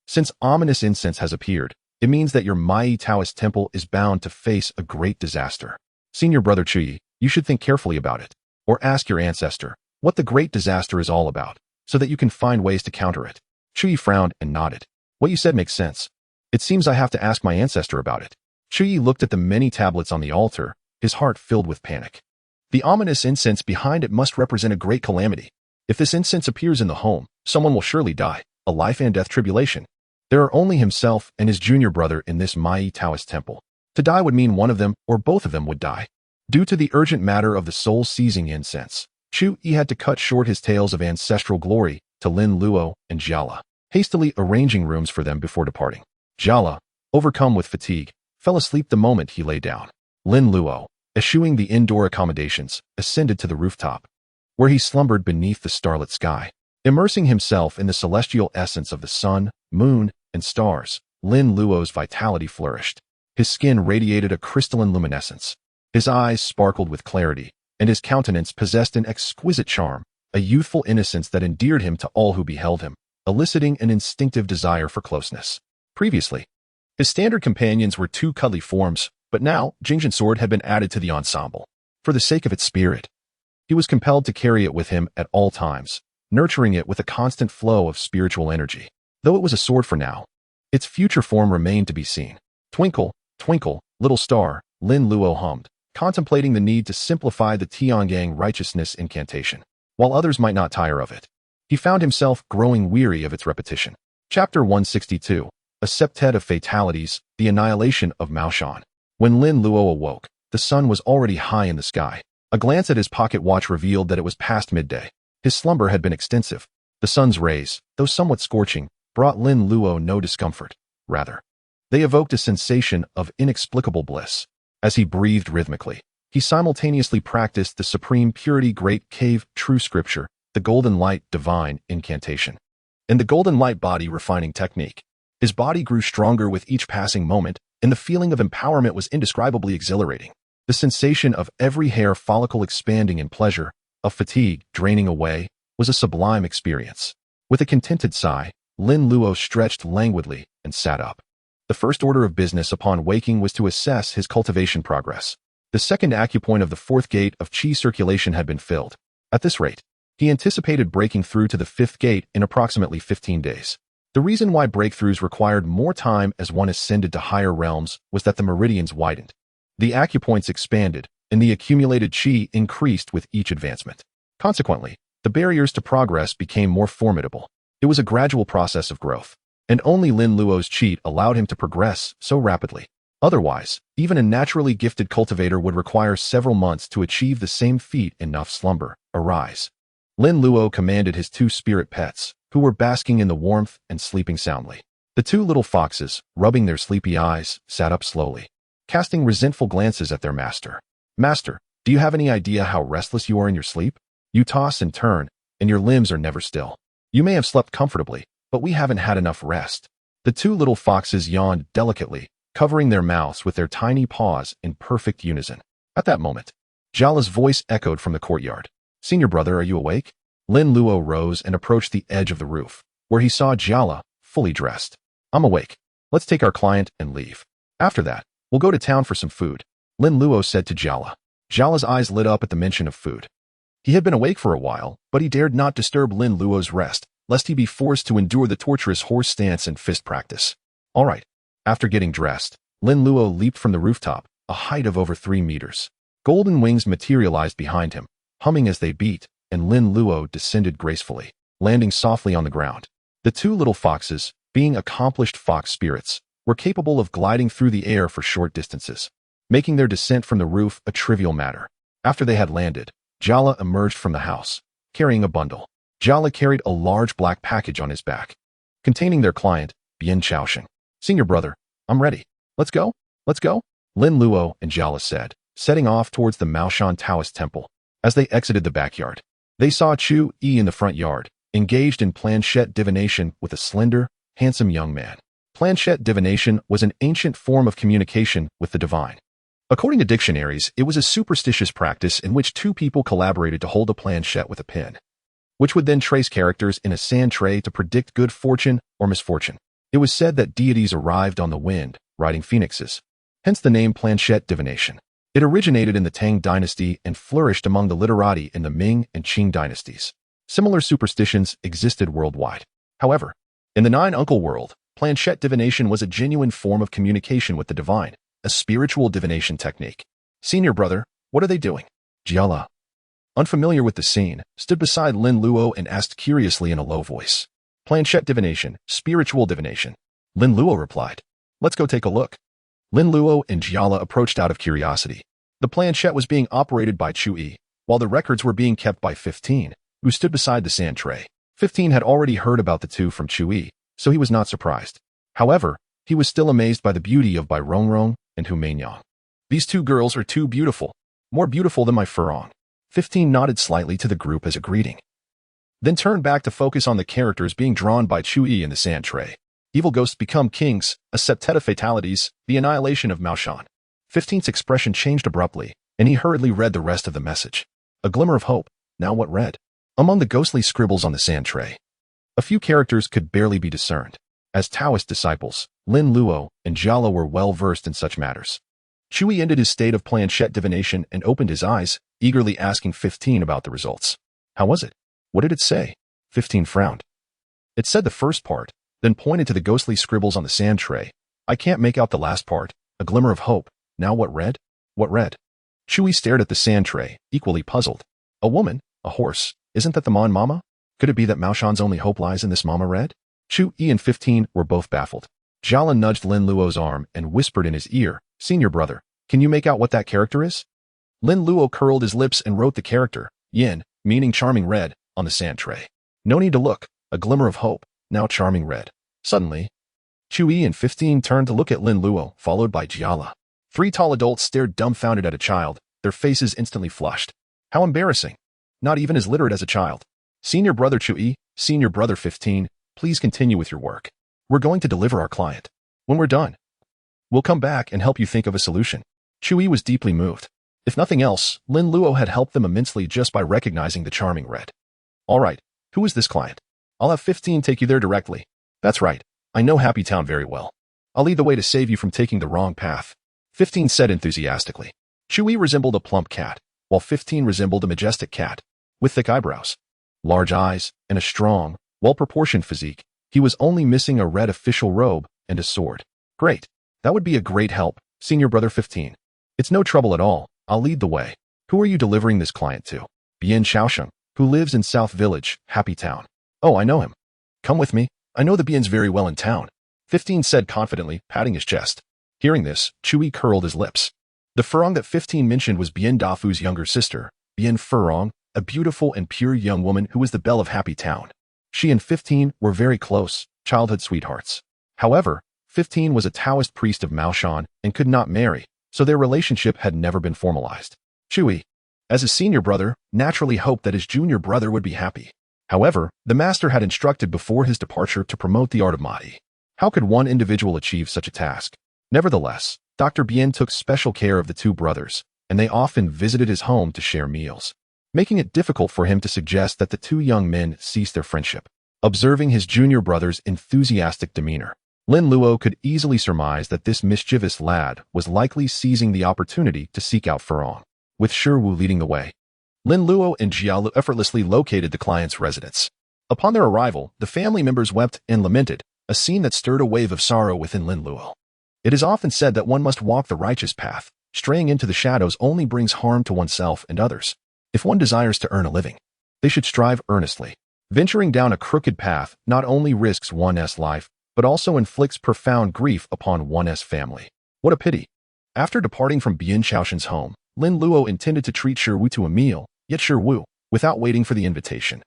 Since ominous incense has appeared, it means that your Mai Taoist temple is bound to face a great disaster. Senior brother Qi, you should think carefully about it, or ask your ancestor what the great disaster is all about, so that you can find ways to counter it. Qi frowned and nodded. What you said makes sense. It seems I have to ask my ancestor about it. Qi looked at the many tablets on the altar, his heart filled with panic. The ominous incense behind it must represent a great calamity. If this incense appears in the home, someone will surely die, a life and death tribulation. There are only himself and his junior brother in this Mai Taoist temple. To die would mean one of them or both of them would die. Due to the urgent matter of the soul-seizing incense, Qi had to cut short his tales of ancestral glory to Lin Luo and Jiala, hastily arranging rooms for them before departing. Jiala, overcome with fatigue, fell asleep the moment he lay down. Lin Luo, eschewing the indoor accommodations, ascended to the rooftop, where he slumbered beneath the starlit sky. Immersing himself in the celestial essence of the sun, moon, and stars, Lin Luo's vitality flourished. His skin radiated a crystalline luminescence. His eyes sparkled with clarity, and his countenance possessed an exquisite charm, a youthful innocence that endeared him to all who beheld him, eliciting an instinctive desire for closeness. Previously, his standard companions were two cuddly forms, but now Jingzhen's sword had been added to the ensemble. For the sake of its spirit, he was compelled to carry it with him at all times, nurturing it with a constant flow of spiritual energy. Though it was a sword for now, its future form remained to be seen. Twinkle, twinkle, little star, Lin Luo hummed, contemplating the need to simplify the Tianyang righteousness incantation. While others might not tire of it, he found himself growing weary of its repetition. Chapter 162, A Septet of Fatalities, The Annihilation of Maoshan. When Lin Luo awoke, the sun was already high in the sky. A glance at his pocket watch revealed that it was past midday. His slumber had been extensive. The sun's rays, though somewhat scorching, brought Lin Luo no discomfort. Rather, they evoked a sensation of inexplicable bliss. As he breathed rhythmically, he simultaneously practiced the supreme purity great cave true scripture, the golden light divine incantation, and the golden light body refining technique. His body grew stronger with each passing moment, and the feeling of empowerment was indescribably exhilarating. The sensation of every hair follicle expanding in pleasure, of fatigue draining away, was a sublime experience. With a contented sigh, Lin Luo stretched languidly and sat up. The first order of business upon waking was to assess his cultivation progress. The second acupoint of the fourth gate of qi circulation had been filled. At this rate, he anticipated breaking through to the fifth gate in approximately 15 days. The reason why breakthroughs required more time as one ascended to higher realms was that the meridians widened. The acupoints expanded, and the accumulated qi increased with each advancement. Consequently, the barriers to progress became more formidable. It was a gradual process of growth, and only Lin Luo's qi allowed him to progress so rapidly. Otherwise, even a naturally gifted cultivator would require several months to achieve the same feat. Enough slumber, arise. Lin Luo commanded his two spirit pets, who were basking in the warmth and sleeping soundly. The two little foxes, rubbing their sleepy eyes, sat up slowly, casting resentful glances at their master. Master, do you have any idea how restless you are in your sleep? You toss and turn, and your limbs are never still. You may have slept comfortably, but we haven't had enough rest. The two little foxes yawned delicately, covering their mouths with their tiny paws in perfect unison. At that moment, Jiala's voice echoed from the courtyard. Senior brother, are you awake? Lin Luo rose and approached the edge of the roof, where he saw Jiala, fully dressed. I'm awake. Let's take our client and leave. After that, we'll go to town for some food, Lin Luo said to Jiala. Jiala's eyes lit up at the mention of food. He had been awake for a while, but he dared not disturb Lin Luo's rest, lest he be forced to endure the torturous horse stance and fist practice. All right. After getting dressed, Lin Luo leaped from the rooftop, a height of over 3 meters. Golden wings materialized behind him, humming as they beat, and Lin Luo descended gracefully, landing softly on the ground. The two little foxes, being accomplished fox spirits, were capable of gliding through the air for short distances, making their descent from the roof a trivial matter. After they had landed, Jiala emerged from the house, carrying a bundle. Jiala carried a large black package on his back, containing their client, Bian Chaosheng. Senior brother, I'm ready. Let's go? Let's go? Lin Luo and Jiala said, setting off towards the Maoshan Taoist temple. As they exited the backyard, they saw Qian He in the front yard, engaged in planchette divination with a slender, handsome young man. Planchette divination was an ancient form of communication with the divine. According to dictionaries, it was a superstitious practice in which two people collaborated to hold a planchette with a pin, which would then trace characters in a sand tray to predict good fortune or misfortune. It was said that deities arrived on the wind, riding phoenixes, hence the name planchette divination. It originated in the Tang dynasty and flourished among the literati in the Ming and Qing dynasties. Similar superstitions existed worldwide. However, in the Nine-Uncle world, planchette divination was a genuine form of communication with the divine, a spiritual divination technique. Senior brother, what are they doing? Jiala, unfamiliar with the scene, stood beside Lin Luo and asked curiously in a low voice. Planchette divination, spiritual divination. Lin Luo replied. Let's go take a look. Lin Luo and Jiala approached out of curiosity. The planchette was being operated by Qian He, while the records were being kept by 15, who stood beside the sand tray. 15 had already heard about the two from Qian He, so he was not surprised. However, he was still amazed by the beauty of Bai Rongrong and Hu Meinyang. These two girls are too beautiful, more beautiful than my Furong. 15 nodded slightly to the group as a greeting, then turned back to focus on the characters being drawn by Qian He in the sand tray. Evil ghosts become kings, a septet of fatalities, the annihilation of Maoshan. 15's expression changed abruptly, and he hurriedly read the rest of the message. A glimmer of hope. Now what read? Among the ghostly scribbles on the sand tray, a few characters could barely be discerned. As Taoist disciples, Lin Luo and Jiala were well versed in such matters. Qian He ended his state of planchette divination and opened his eyes, eagerly asking 15 about the results. How was it? What did it say? 15 frowned. It said the first part, then pointed to the ghostly scribbles on the sand tray. I can't make out the last part. A glimmer of hope. Now what read? What read? Qian He stared at the sand tray, equally puzzled. A woman? A horse? Isn't that the Mon Mama? Could it be that Maoshan's only hope lies in this Mama read? Qian He and 15 were both baffled. Jiala nudged Lin Luo's arm and whispered in his ear, Senior brother, can you make out what that character is? Lin Luo curled his lips and wrote the character, Yin, meaning charming red, on the sand tray. No need to look. A glimmer of hope. Now charming red. Suddenly, Qian He and 15 turned to look at Lin Luo, followed by Jiala. 3 tall adults stared dumbfounded at a child, their faces instantly flushed. How embarrassing. Not even as literate as a child. Senior brother Qian He, senior brother 15, please continue with your work. We're going to deliver our client. When we're done, we'll come back and help you think of a solution. Qian He was deeply moved. If nothing else, Lin Luo had helped them immensely just by recognizing the charming red. All right, who is this client? I'll have 15 take you there directly. That's right. I know Happy Town very well. I'll lead the way to save you from taking the wrong path. 15 said enthusiastically. Qian He resembled a plump cat, while 15 resembled a majestic cat, with thick eyebrows, large eyes, and a strong, well-proportioned physique. He was only missing a red official robe and a sword. Great. That would be a great help, senior brother 15. It's no trouble at all. I'll lead the way. Who are you delivering this client to? Bian Shaosheng, who lives in South Village, Happy Town. Oh, I know him. Come with me. I know the Bians very well in town. 15 said confidently, patting his chest. Hearing this, Qian He curled his lips. The Furong that 15 mentioned was Bian Dafu's younger sister, Bian Furong, a beautiful and pure young woman who was the belle of Happy Town. She and 15 were very close, childhood sweethearts. However, 15 was a Taoist priest of Maoshan and could not marry, so their relationship had never been formalized. Qian He, as his senior brother, naturally hoped that his junior brother would be happy. However, the master had instructed before his departure to promote the art of maid. How could one individual achieve such a task? Nevertheless, Dr. Bian took special care of the two brothers, and they often visited his home to share meals, making it difficult for him to suggest that the two young men cease their friendship. Observing his junior brother's enthusiastic demeanor, Lin Luo could easily surmise that this mischievous lad was likely seizing the opportunity to seek out Furong, with Shiwu leading the way. Lin Luo and Jiala effortlessly located the client's residence. Upon their arrival, the family members wept and lamented, a scene that stirred a wave of sorrow within Lin Luo. It is often said that one must walk the righteous path. Straying into the shadows only brings harm to oneself and others. If one desires to earn a living, they should strive earnestly. Venturing down a crooked path not only risks one's life, but also inflicts profound grief upon one's family. What a pity. After departing from Bian Shaosheng's home, Lin Luo intended to treat Shiwu to a meal, yet Shiwu, without waiting for the invitation,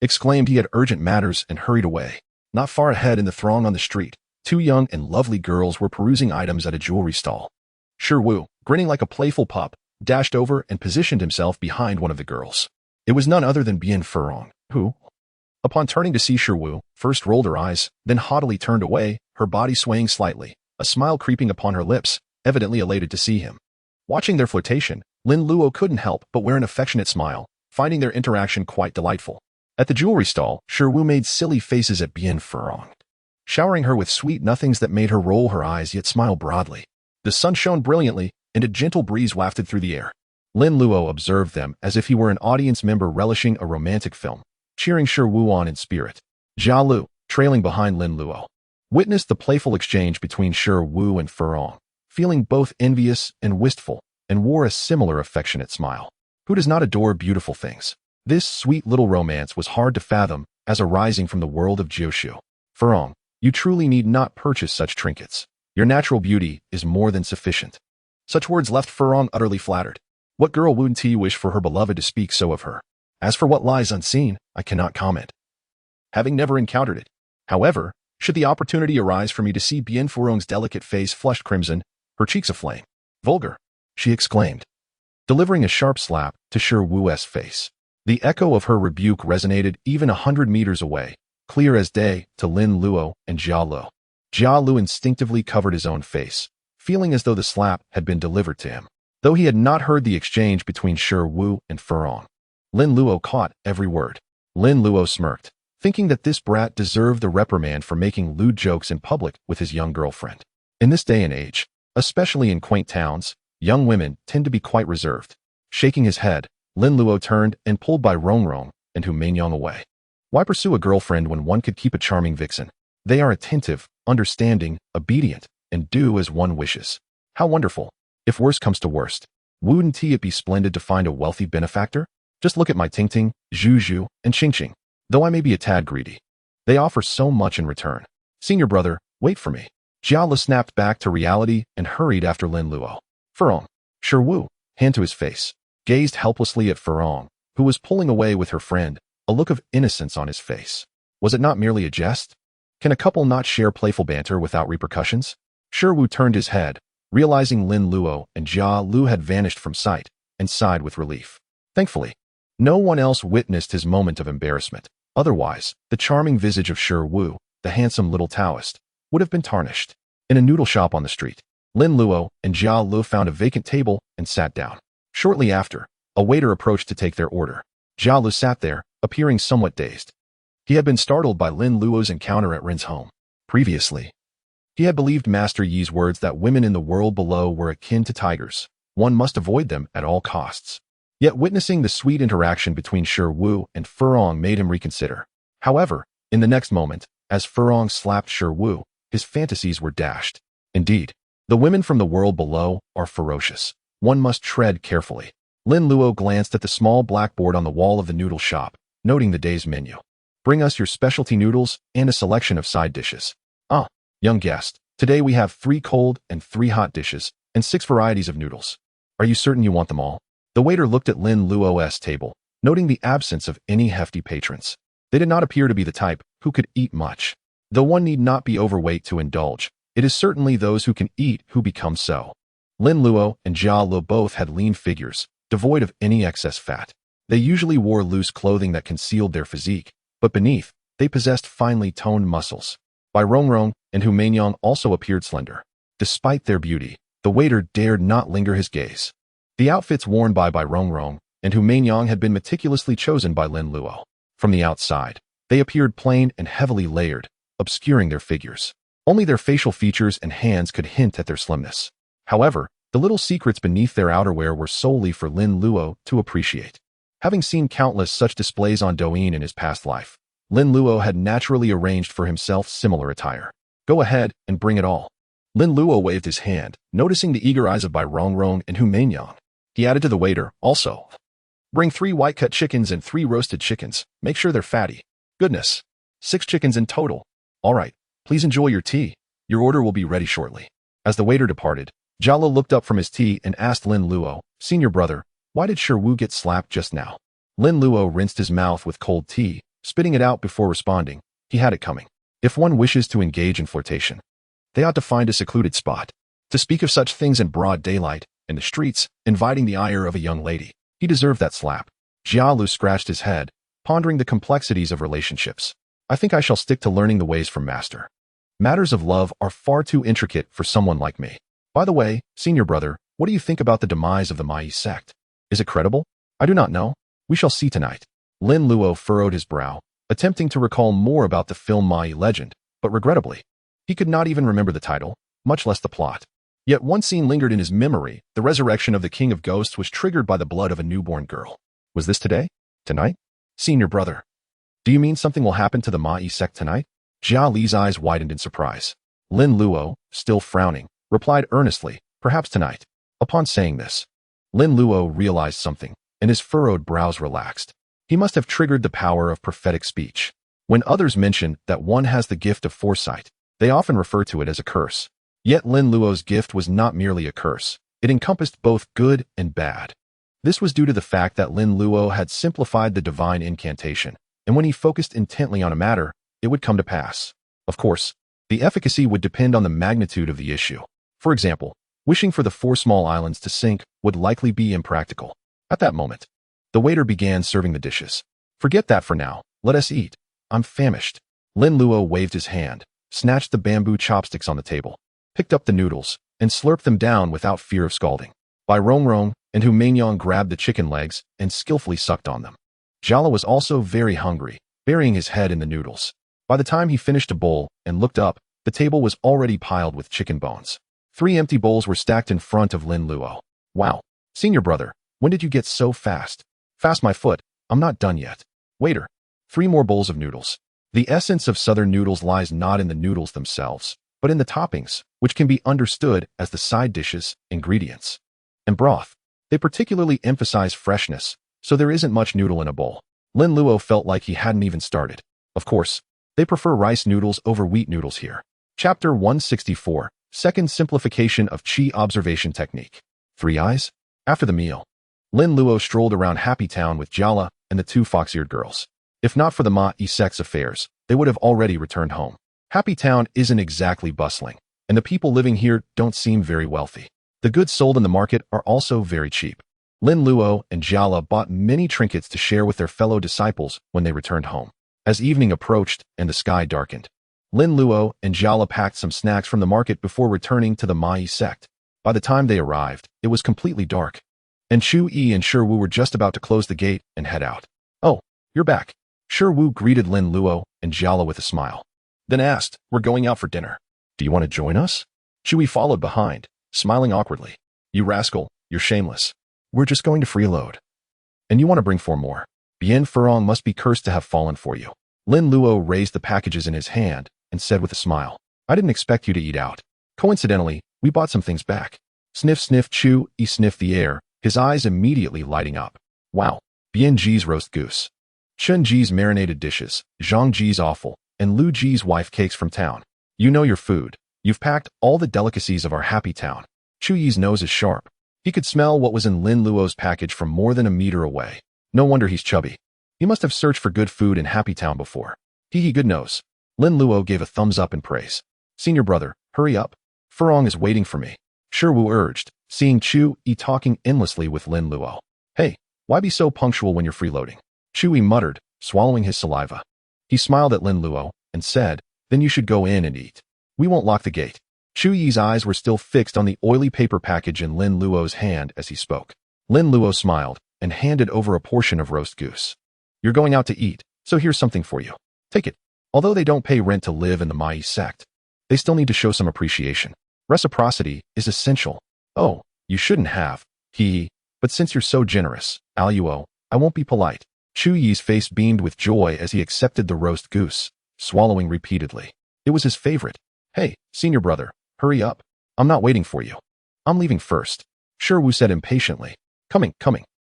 exclaimed he had urgent matters and hurried away. Not far ahead in the throng on the street, 2 young and lovely girls were perusing items at a jewelry stall. Shiwu, grinning like a playful pup, dashed over and positioned himself behind one of the girls. It was none other than Bian Furong, who, upon turning to see Shiwu, first rolled her eyes, then haughtily turned away, her body swaying slightly, a smile creeping upon her lips, evidently elated to see him. Watching their flirtation, Lin Luo couldn't help but wear an affectionate smile, finding their interaction quite delightful. At the jewelry stall, Shiwu made silly faces at Bian Furong, showering her with sweet nothings that made her roll her eyes yet smile broadly. The sun shone brilliantly, and a gentle breeze wafted through the air. Lin Luo observed them as if he were an audience member relishing a romantic film, cheering Shiwu on in spirit. Jia Lu, trailing behind Lin Luo, witnessed the playful exchange between Shiwu and Furong, feeling both envious and wistful, and wore a similar affectionate smile. Who does not adore beautiful things? This sweet little romance was hard to fathom as arising from the world of Jiu. Furong, you truly need not purchase such trinkets. Your natural beauty is more than sufficient. Such words left Furong utterly flattered. What girl wouldn't he wish for her beloved to speak so of her? As for what lies unseen, I cannot comment, having never encountered it. However, should the opportunity arise for me to see Bian Furong's delicate face flushed crimson, her cheeks aflame. Vulgar, she exclaimed, delivering a sharp slap to Shiwu's face. The echo of her rebuke resonated even 100 meters away, clear as day, to Lin Luo and Jia Lu. Jia Lu instinctively covered his own face, feeling as though the slap had been delivered to him. Though he had not heard the exchange between Shiwu and Furong, Lin Luo caught every word. Lin Luo smirked, thinking that this brat deserved the reprimand for making lewd jokes in public with his young girlfriend. In this day and age, especially in quaint towns, young women tend to be quite reserved. Shaking his head, Lin Luo turned and pulled Bai Rongrong and Hu Meinyang away. Why pursue a girlfriend when one could keep a charming vixen? They are attentive, understanding, obedient, and do as one wishes. How wonderful. If worst comes to worst, wouldn't it be splendid to find a wealthy benefactor? Just look at my Tingting, Zhu, and Qingqing. Though I may be a tad greedy, they offer so much in return. Senior brother, wait for me. Jia Lu snapped back to reality and hurried after Lin Luo. Furong, Shiwu, hand to his face, gazed helplessly at Furong, who was pulling away with her friend, a look of innocence on his face. Was it not merely a jest? Can a couple not share playful banter without repercussions? Shiwu turned his head, realizing Lin Luo and Jia Lu had vanished from sight, and sighed with relief. Thankfully, no one else witnessed his moment of embarrassment. Otherwise, the charming visage of Shiwu, the handsome little Taoist, would have been tarnished. In a noodle shop on the street, Lin Luo and Jia Lu found a vacant table and sat down. Shortly after, a waiter approached to take their order. Jia Lu sat there, appearing somewhat dazed. He had been startled by Lin Luo's encounter at Rin's home. Previously, he had believed Master Yi's words that women in the world below were akin to tigers. One must avoid them at all costs. Yet witnessing the sweet interaction between Shiwu and Furong made him reconsider. However, in the next moment, as Furong slapped Shiwu, his fantasies were dashed. Indeed, the women from the world below are ferocious. One must tread carefully. Lin Luo glanced at the small blackboard on the wall of the noodle shop, noting the day's menu. Bring us your specialty noodles and a selection of side dishes. Ah, young guest, today we have 3 cold and 3 hot dishes, and 6 varieties of noodles. Are you certain you want them all? The waiter looked at Lin Luo's table, noting the absence of any hefty patrons. They did not appear to be the type who could eat much. Though one need not be overweight to indulge, it is certainly those who can eat who become so. Lin Luo and Jia Lu both had lean figures, devoid of any excess fat. They usually wore loose clothing that concealed their physique, but beneath, they possessed finely toned muscles. Bai Rongrong and Hu Meinyang also appeared slender. Despite their beauty, the waiter dared not linger his gaze. The outfits worn by Bai Rongrong and Hu Meinyang had been meticulously chosen by Lin Luo. From the outside, they appeared plain and heavily layered, obscuring their figures. Only their facial features and hands could hint at their slimness. However, the little secrets beneath their outerwear were solely for Lin Luo to appreciate. Having seen countless such displays on Douyin in his past life, Lin Luo had naturally arranged for himself similar attire. Go ahead and bring it all. Lin Luo waved his hand, noticing the eager eyes of Bai Rongrong and Hu Meinyang. He added to the waiter, also, bring 3 white-cut chickens and 3 roasted chickens. Make sure they're fatty. Goodness. 6 chickens in total. All right, please enjoy your tea. Your order will be ready shortly. As the waiter departed, Jia Lu looked up from his tea and asked Lin Luo, Senior brother, why did Shiwu get slapped just now? Lin Luo rinsed his mouth with cold tea, spitting it out before responding. He had it coming. If one wishes to engage in flirtation, they ought to find a secluded spot. To speak of such things in broad daylight in the streets, inviting the ire of a young lady. He deserved that slap. Jialu scratched his head, pondering the complexities of relationships. I think I shall stick to learning the ways from master. Matters of love are far too intricate for someone like me. By the way, senior brother, what do you think about the demise of the Mai sect? Is it credible? I do not know. We shall see tonight. Lin Luo furrowed his brow, attempting to recall more about the film Mai legend, but regrettably, he could not even remember the title, much less the plot. Yet one scene lingered in his memory. The resurrection of the King of Ghosts was triggered by the blood of a newborn girl. Was this today? Tonight? Senior brother. Do you mean something will happen to the Mai sect tonight? Jia Li's eyes widened in surprise. Lin Luo, still frowning, replied earnestly, perhaps tonight. Upon saying this, Lin Luo realized something, and his furrowed brows relaxed. He must have triggered the power of prophetic speech. When others mention that one has the gift of foresight, they often refer to it as a curse. Yet Lin Luo's gift was not merely a curse. It encompassed both good and bad. This was due to the fact that Lin Luo had simplified the divine incantation, and when he focused intently on a matter, it would come to pass. Of course, the efficacy would depend on the magnitude of the issue. For example, wishing for the 4 small islands to sink would likely be impractical. At that moment, the waiter began serving the dishes. Forget that for now. Let us eat. I'm famished. Lin Luo waved his hand, snatched the bamboo chopsticks on the table, picked up the noodles, and slurped them down without fear of scalding. Bai Rongrong and Hu Mingyang grabbed the chicken legs and skillfully sucked on them. Jiala was also very hungry, burying his head in the noodles. By the time he finished a bowl and looked up, the table was already piled with chicken bones. 3 empty bowls were stacked in front of Lin Luo. Wow, senior brother, when did you get so fast? Fast my foot, I'm not done yet. Waiter, 3 more bowls of noodles. The essence of southern noodles lies not in the noodles themselves, but in the toppings, which can be understood as the side dishes, ingredients, and broth. They particularly emphasize freshness, so there isn't much noodle in a bowl. Lin Luo felt like he hadn't even started. Of course, they prefer rice noodles over wheat noodles here. Chapter 164, Second Simplification of Qi Observation Technique. 3 eyes? After the meal, Lin Luo strolled around Happy Town with Jiala and the 2 fox-eared girls. If not for the Ma sect's affairs, they would have already returned home. Happy Town isn't exactly bustling, and the people living here don't seem very wealthy. The goods sold in the market are also very cheap. Lin Luo and Jiala bought many trinkets to share with their fellow disciples when they returned home. As evening approached and the sky darkened, Lin Luo and Jiala packed some snacks from the market before returning to the Mai sect. By the time they arrived, it was completely dark, and Chu Yi and Shi Wu were just about to close the gate and head out. Oh, you're back. Shi Wu greeted Lin Luo and Jiala with a smile, then asked, we're going out for dinner. Do you want to join us? Chu Yi followed behind, smiling awkwardly. You rascal, you're shameless. We're just going to freeload. And you want to bring 4 more. Bien Furong must be cursed to have fallen for you. Lin Luo raised the packages in his hand and said with a smile, I didn't expect you to eat out. Coincidentally, we bought some things back. Sniff sniff Chu Yi sniffed the air, his eyes immediately lighting up. Wow, Bien Ji's roast goose, Chen Ji's marinated dishes, Zhang Ji's offal, and Lu Ji's wife cakes from town. You know your food. You've packed all the delicacies of our happy town. Chu Yi's nose is sharp. He could smell what was in Lin Luo's package from more than a meter away. No wonder he's chubby. He must have searched for good food in Happy Town before. Hee good nose. Lin Luo gave a thumbs up in praise. Senior brother, hurry up. Furong is waiting for me. Shi Wu urged, seeing Chu Yi talking endlessly with Lin Luo. Hey, why be so punctual when you're freeloading? Chu Yi muttered, swallowing his saliva. He smiled at Lin Luo and said, then you should go in and eat. We won't lock the gate. Chu Yi's eyes were still fixed on the oily paper package in Lin Luo's hand as he spoke. Lin Luo smiled and handed over a portion of roast goose. You're going out to eat, so here's something for you. Take it. Although they don't pay rent to live in the Mai sect, they still need to show some appreciation. Reciprocity is essential. Oh, you shouldn't have. But since you're so generous, Aluo, I won't be polite. Chu Yi's face beamed with joy as he accepted the roast goose, swallowing repeatedly. It was his favorite. Hey, senior brother, hurry up. I'm not waiting for you. I'm leaving first. Shi Wu said impatiently. Coming.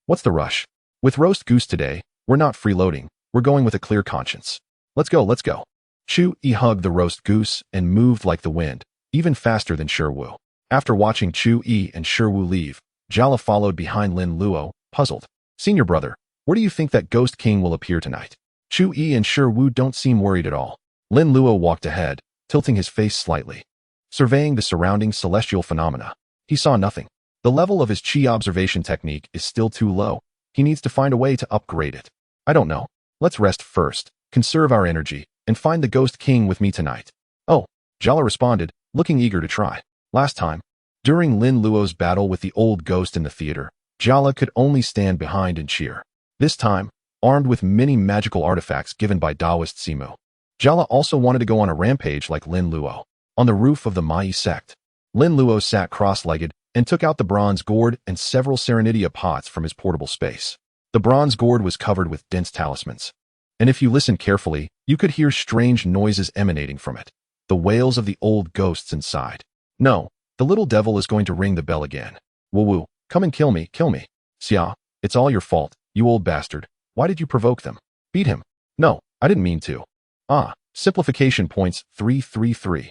What's the rush? With roast goose today, we're not freeloading. We're going with a clear conscience. Let's go. Chu Yi hugged the roast goose and moved like the wind, even faster than Shi Wu. After watching Chu Yi and Shi Wu leave, Jiala followed behind Lin Luo, puzzled. Senior brother, where do you think that ghost king will appear tonight? Chu Yi and Shi Wu don't seem worried at all. Lin Luo walked ahead, tilting his face slightly, surveying the surrounding celestial phenomena. He saw nothing. The level of his Qi observation technique is still too low. He needs to find a way to upgrade it. I don't know. Let's rest first, conserve our energy, and find the Ghost King with me tonight. Oh, Jala responded, looking eager to try. Last time, during Lin Luo's battle with the old ghost in the theater, Jala could only stand behind and cheer. This time, armed with many magical artifacts given by Taoist Simu, Jala also wanted to go on a rampage like Lin Luo. On the roof of the Mai sect, Lin Luo sat cross-legged and took out the bronze gourd and several serenidia pots from his portable space. The bronze gourd was covered with dense talismans, and if you listened carefully, you could hear strange noises emanating from it, the wails of the old ghosts inside. No, the little devil is going to ring the bell again. Woo-woo, come and kill me, kill me. Xia, it's all your fault, you old bastard. Why did you provoke them? Beat him. No, I didn't mean to. Ah, simplification points 333.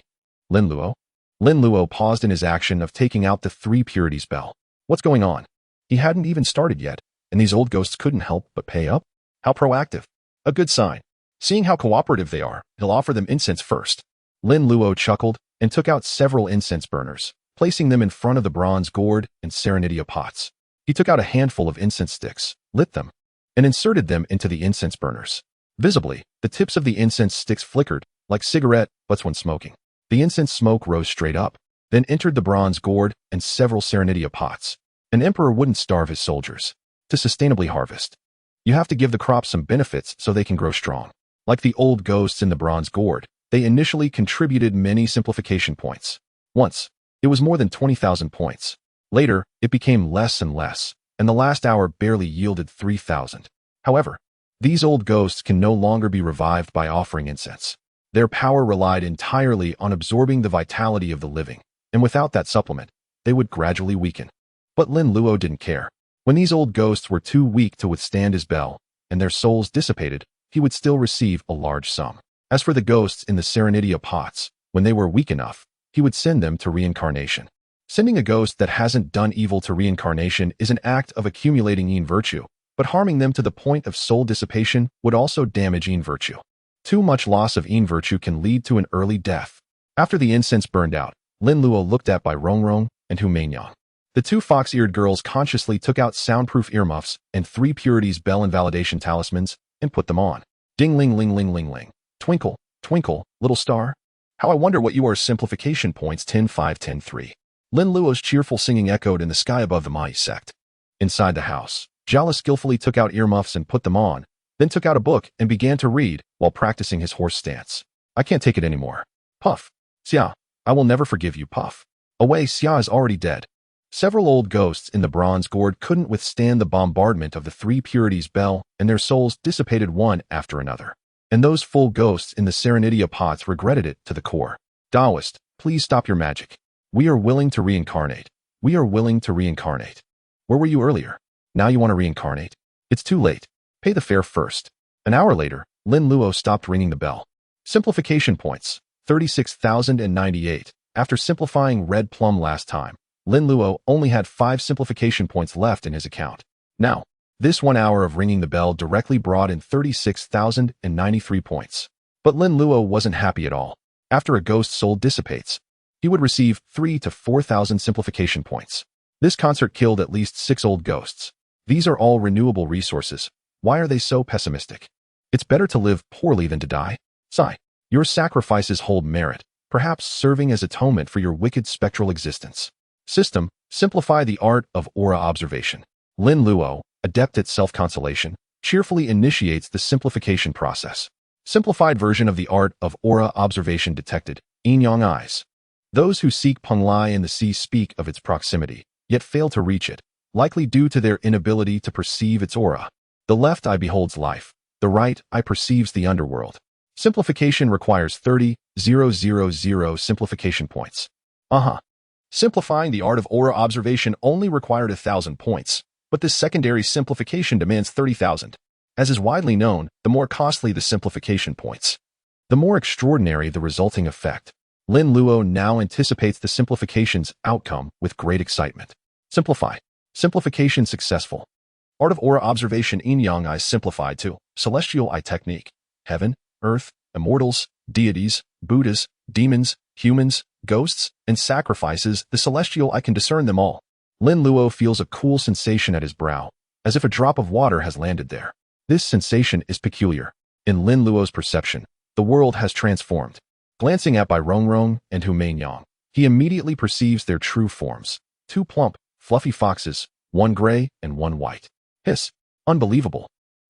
Lin Luo? Lin Luo paused in his action of taking out the 3 purities bell. What's going on? He hadn't even started yet, and these old ghosts couldn't help but pay up? How proactive. A good sign. Seeing how cooperative they are, he'll offer them incense first. Lin Luo chuckled and took out several incense burners, placing them in front of the bronze gourd and serenidia pots. He took out a handful of incense sticks, lit them, and inserted them into the incense burners. Visibly, the tips of the incense sticks flickered, like cigarette butts when smoking. The incense smoke rose straight up, then entered the bronze gourd and several serenidia pots. An emperor wouldn't starve his soldiers. To sustainably harvest, you have to give the crops some benefits so they can grow strong. Like the old ghosts in the bronze gourd, they initially contributed many simplification points. Once, it was more than 20,000 points. Later, it became less and less, and the last hour barely yielded 3,000. However, these old ghosts can no longer be revived by offering incense. Their power relied entirely on absorbing the vitality of the living, and without that supplement, they would gradually weaken. But Lin Luo didn't care. When these old ghosts were too weak to withstand his bell, and their souls dissipated, he would still receive a large sum. As for the ghosts in the serenidia pots, when they were weak enough, he would send them to reincarnation. Sending a ghost that hasn't done evil to reincarnation is an act of accumulating yin virtue, but harming them to the point of soul dissipation would also damage yin virtue. Too much loss of yin virtue can lead to an early death. After the incense burned out, Lin Luo looked at by Rongrong and Hu Mainyang. The 2 fox-eared girls consciously took out soundproof earmuffs and 3 purities bell invalidation talismans and put them on. Ding-ling-ling-ling-ling-ling. Twinkle, twinkle, little star. How I wonder what you are. Simplification points 10-5-10-3. Lin Luo's cheerful singing echoed in the sky above the Mai sect. Inside the house, Jala skillfully took out earmuffs and put them on, then took out a book and began to read while practicing his horse stance. I can't take it anymore. Puff. Xia, I will never forgive you, Puff. Away, Xia is already dead. Several old ghosts in the bronze gourd couldn't withstand the bombardment of the 3 purities bell, and their souls dissipated one after another. And those full ghosts in the serenidia pots regretted it to the core. Taoist, please stop your magic. We are willing to reincarnate. We are willing to reincarnate. Where were you earlier? Now you want to reincarnate? It's too late. Pay the fare first. An hour later, Lin Luo stopped ringing the bell. Simplification points, 36,098. After simplifying Red Plum last time, Lin Luo only had 5 simplification points left in his account. Now, this 1 hour of ringing the bell directly brought in 36,093 points. But Lin Luo wasn't happy at all. After a ghost soul dissipates, he would receive 3,000 to 4,000 simplification points. This concert killed at least 6 old ghosts. These are all renewable resources. Why are they so pessimistic? It's better to live poorly than to die. Sigh. Your sacrifices hold merit, perhaps serving as atonement for your wicked spectral existence. System, simplify the art of aura observation. Lin Luo, adept at self-consolation, cheerfully initiates the simplification process. Simplified version of the art of aura observation detected. Yin Yang eyes. Those who seek Penglai in the sea speak of its proximity, yet fail to reach it, likely due to their inability to perceive its aura. The left eye beholds life, the right eye perceives the underworld. Simplification requires 30,000 simplification points. Simplifying the art of aura observation only required 1,000 points, but this secondary simplification demands 30,000. As is widely known, the more costly the simplification points, the more extraordinary the resulting effect. Lin Luo now anticipates the simplification's outcome with great excitement. Simplify. Simplification successful. Art of aura observation. Yin Yang eyes simplified to celestial eye technique. Heaven, earth, immortals, deities, Buddhas, demons, humans, ghosts, and sacrifices. The celestial eye can discern them all. Lin Luo feels a cool sensation at his brow, as if a drop of water has landed there. This sensation is peculiar. In Lin Luo's perception, the world has transformed. Glancing at Bai Rongrong and Hu Mainyang, he immediately perceives their true forms. Two plump, fluffy foxes, one gray and one white. Hiss! Unbelievable.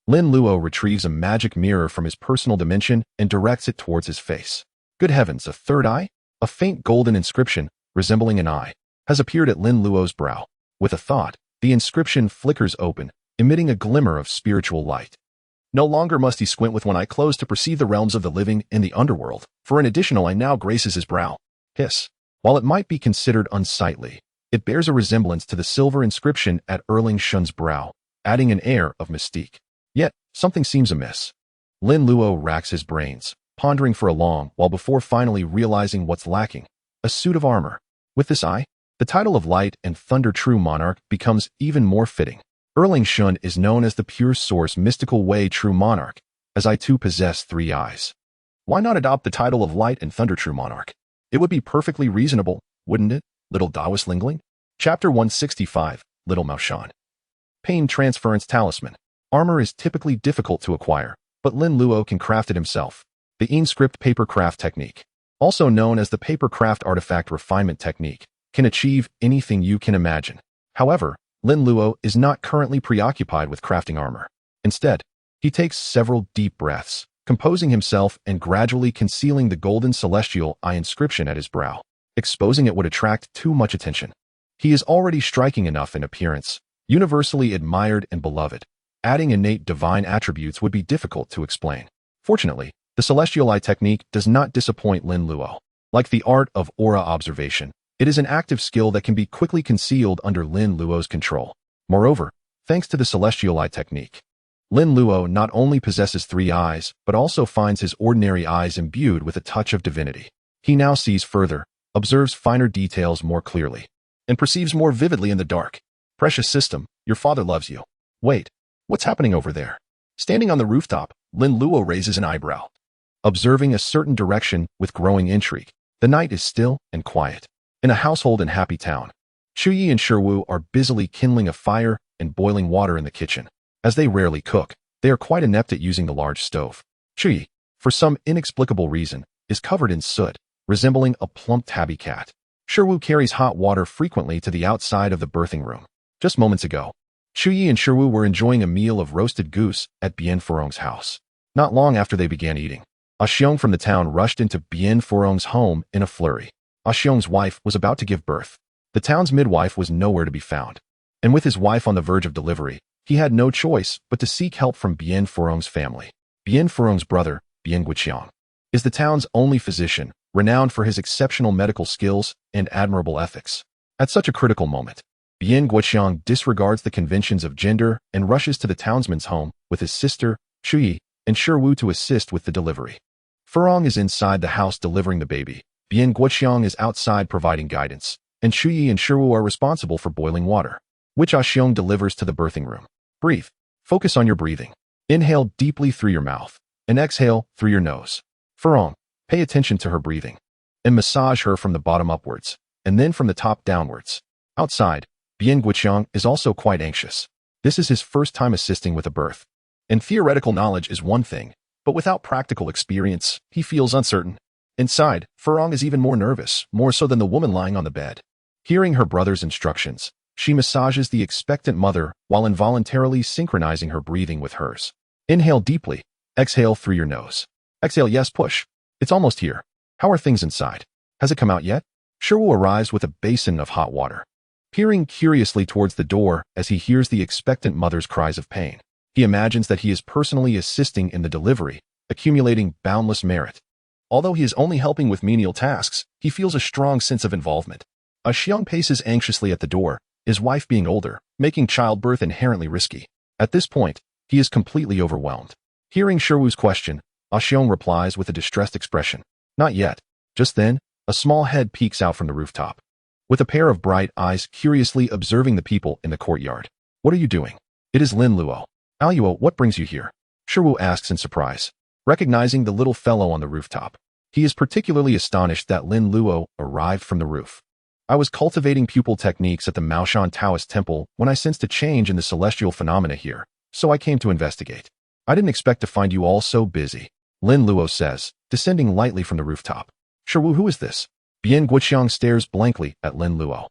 Lin Luo retrieves a magic mirror from his personal dimension and directs it towards his face. Good heavens, a third eye? A faint golden inscription, resembling an eye, has appeared at Lin Luo's brow. With a thought, the inscription flickers open, emitting a glimmer of spiritual light. No longer must he squint with one eye closed to perceive the realms of the living and the underworld, for an additional eye now graces his brow. Hiss. While it might be considered unsightly, it bears a resemblance to the silver inscription at Erling Shun's brow, adding an air of mystique. Yet, something seems amiss. Lin Luo racks his brains, pondering for a long while before finally realizing what's lacking. A suit of armor. With this eye, the title of Light and Thunder True Monarch becomes even more fitting. Erling Shun is known as the pure source mystical way true monarch, as I too possess 3 eyes. Why not adopt the title of Light and Thunder True Monarch? It would be perfectly reasonable, wouldn't it, little Taoist Lingling? Chapter 165, Little Maoshan. Pain Transference Talisman. Armor is typically difficult to acquire, but Lin Luo can craft it himself. The Inscript Paper Craft Technique, also known as the Paper Craft Artifact Refinement Technique, can achieve anything you can imagine. However, Lin Luo is not currently preoccupied with crafting armor. Instead, he takes several deep breaths, composing himself and gradually concealing the golden celestial eye inscription at his brow. Exposing it would attract too much attention. He is already striking enough in appearance, universally admired and beloved. Adding innate divine attributes would be difficult to explain. Fortunately, the celestial eye technique does not disappoint Lin Luo. Like the art of aura observation, it is an active skill that can be quickly concealed under Lin Luo's control. Moreover, thanks to the celestial eye technique, Lin Luo not only possesses 3 eyes, but also finds his ordinary eyes imbued with a touch of divinity. He now sees further, observes finer details more clearly, and perceives more vividly in the dark. Precious system, your father loves you. Wait, what's happening over there? Standing on the rooftop, Lin Luo raises an eyebrow. Observing a certain direction with growing intrigue, the night is still and quiet. In a household and happy town, Qian and Shiwu are busily kindling a fire and boiling water in the kitchen. As they rarely cook, they are quite inept at using the large stove. Qian, for some inexplicable reason, is covered in soot, resembling a plump tabby cat. Shiwu carries hot water frequently to the outside of the birthing room. Just moments ago, Qian and Shiwu were enjoying a meal of roasted goose at Bien Furong's house. Not long after they began eating, A Xiong from the town rushed into Bien Furong's home in a flurry. A Xiong's wife was about to give birth. The town's midwife was nowhere to be found. And with his wife on the verge of delivery, he had no choice but to seek help from Bien Furong's family. Bien Furong's brother, Bien Guiqiang, is the town's only physician, renowned for his exceptional medical skills and admirable ethics. At such a critical moment, Bien Guiqiang disregards the conventions of gender and rushes to the townsman's home with his sister, Shui, and Shiwu to assist with the delivery. Furong is inside the house delivering the baby. Bien Guiqiang is outside providing guidance, and Shui and Shiwu are responsible for boiling water, which A Xiong delivers to the birthing room. Breathe. Focus on your breathing. Inhale deeply through your mouth, and exhale through your nose. Furong, pay attention to her breathing, and massage her from the bottom upwards, and then from the top downwards. Outside, Bien Guiqiang is also quite anxious. This is his first time assisting with a birth. And theoretical knowledge is one thing, but without practical experience, he feels uncertain. Inside, Furong is even more nervous, more so than the woman lying on the bed. Hearing her brother's instructions, she massages the expectant mother while involuntarily synchronizing her breathing with hers. Inhale deeply. Exhale through your nose. Exhale, yes, push. It's almost here. How are things inside? Has it come out yet? Shiwu arrives with a basin of hot water, peering curiously towards the door as he hears the expectant mother's cries of pain. He imagines that he is personally assisting in the delivery, accumulating boundless merit. Although he is only helping with menial tasks, he feels a strong sense of involvement. A Xiong paces anxiously at the door, his wife being older, making childbirth inherently risky. At this point, he is completely overwhelmed. Hearing Shiwu's question, A Xiong replies with a distressed expression. Not yet. Just then, a small head peeks out from the rooftop, with a pair of bright eyes curiously observing the people in the courtyard. What are you doing? It is Lin Luo. Aluo, what brings you here? Shiwu asks in surprise, recognizing the little fellow on the rooftop. He is particularly astonished that Lin Luo arrived from the roof. I was cultivating pupil techniques at the Maoshan Taoist temple when I sensed a change in the celestial phenomena here, so I came to investigate. I didn't expect to find you all so busy, Lin Luo says, descending lightly from the rooftop. Shiwu, who is this? Bian Guoqiang stares blankly at Lin Luo,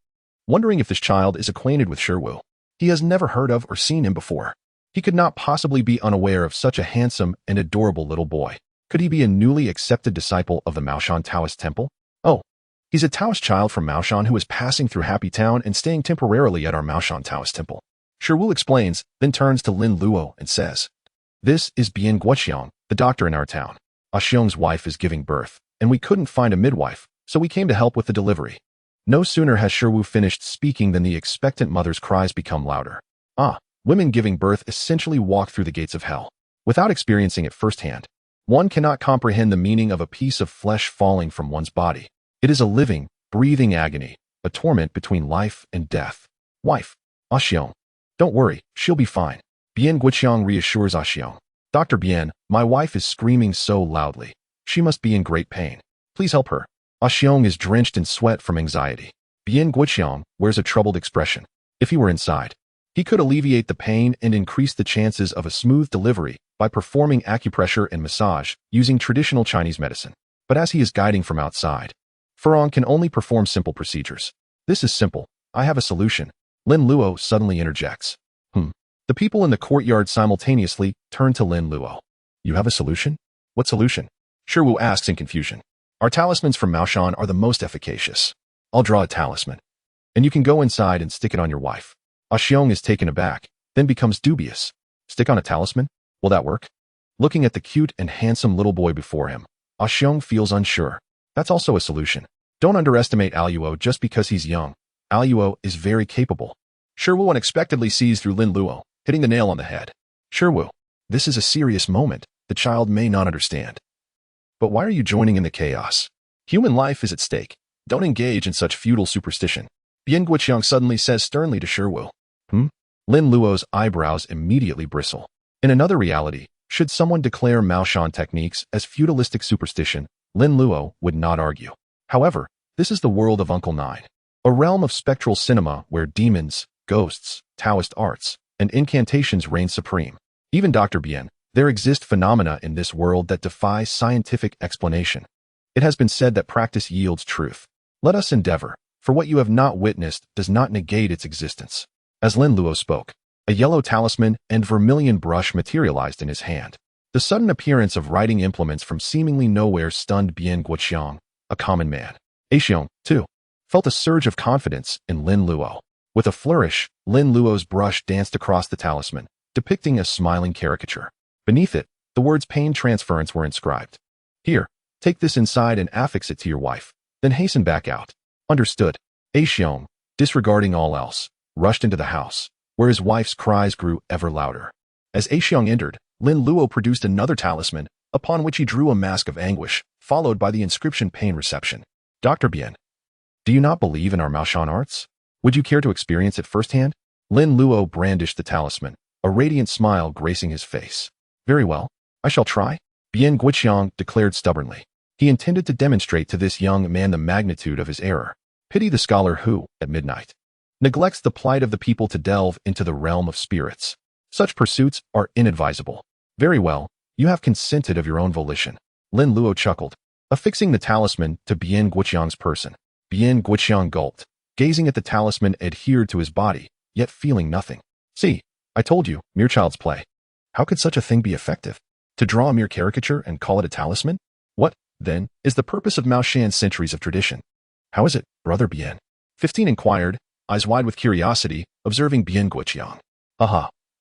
wondering if this child is acquainted with Shiwu. He has never heard of or seen him before. He could not possibly be unaware of such a handsome and adorable little boy. Could he be a newly accepted disciple of the Maoshan Taoist temple? Oh, he's a Taoist child from Maoshan who is passing through Happy Town and staying temporarily at our Maoshan Taoist temple. Shiwu explains, then turns to Lin Luo and says, "This is Bian Guoqiang, the doctor in our town. Xiong's wife is giving birth, and we couldn't find a midwife, so we came to help with the delivery." No sooner has Shiwu finished speaking than the expectant mother's cries become louder. Women giving birth essentially walk through the gates of hell. Without experiencing it firsthand, one cannot comprehend the meaning of a piece of flesh falling from one's body. It is a living, breathing agony, a torment between life and death. Wife, Xiong, don't worry, she'll be fine. Bian Guoqiang reassures Xiong. Dr. Bian, my wife is screaming so loudly. She must be in great pain. Please help her. Xiong is drenched in sweat from anxiety. Bian Guoqiang wears a troubled expression. If he were inside, he could alleviate the pain and increase the chances of a smooth delivery by performing acupressure and massage using traditional Chinese medicine. But as he is guiding from outside, Furong can only perform simple procedures. This is simple. I have a solution. Lin Luo suddenly interjects. The people in the courtyard simultaneously turn to Lin Luo. You have a solution? What solution? Shiwu asks in confusion. Our talismans from Maoshan are the most efficacious. I'll draw a talisman, and you can go inside and stick it on your wife. Xiong is taken aback, then becomes dubious. Stick on a talisman? Will that work? Looking at the cute and handsome little boy before him, Xiong feels unsure. That's also a solution. Don't underestimate Luo just because he's young. Luo is very capable. Shiwu unexpectedly sees through Lin Luo, hitting the nail on the head. Shiwu, this is a serious moment. The child may not understand. But why are you joining in the chaos? Human life is at stake. Don't engage in such futile superstition. Bian Guoqiang suddenly says sternly to Shiwu. Lin Luo's eyebrows immediately bristle. In another reality, should someone declare Maoshan techniques as feudalistic superstition, Lin Luo would not argue. However, this is the world of Uncle Nine, a realm of spectral cinema where demons, ghosts, Taoist arts, and incantations reign supreme. Even Dr. Bian, there exist phenomena in this world that defy scientific explanation. It has been said that practice yields truth. Let us endeavor, for what you have not witnessed does not negate its existence. As Lin Luo spoke, a yellow talisman and vermilion brush materialized in his hand. The sudden appearance of writing implements from seemingly nowhere stunned Bian Guoqiang, a common man. Xiong, too, felt a surge of confidence in Lin Luo. With a flourish, Lin Luo's brush danced across the talisman, depicting a smiling caricature. Beneath it, the words pain transference were inscribed. Here, take this inside and affix it to your wife, then hasten back out. Understood. Xiong, disregarding all else, rushed into the house, where his wife's cries grew ever louder. As Xiong entered, Lin Luo produced another talisman, upon which he drew a mask of anguish, followed by the inscription pain reception. Dr. Bian, do you not believe in our Maoshan arts? Would you care to experience it firsthand? Lin Luo brandished the talisman, a radiant smile gracing his face. Very well, I shall try, Bian Guoqiang declared stubbornly. He intended to demonstrate to this young man the magnitude of his error. Pity the scholar who, at midnight, neglects the plight of the people to delve into the realm of spirits. Such pursuits are inadvisable. Very well, you have consented of your own volition. Lin Luo chuckled, affixing the talisman to Bian Guoqiang's person. Bian Guoqiang gulped, gazing at the talisman adhered to his body, yet feeling nothing. See, I told you, mere child's play. How could such a thing be effective? To draw a mere caricature and call it a talisman? What, then, is the purpose of Maoshan's centuries of tradition? How is it, Brother Bian? 15 inquired, eyes wide with curiosity, observing Bian Guoqiang.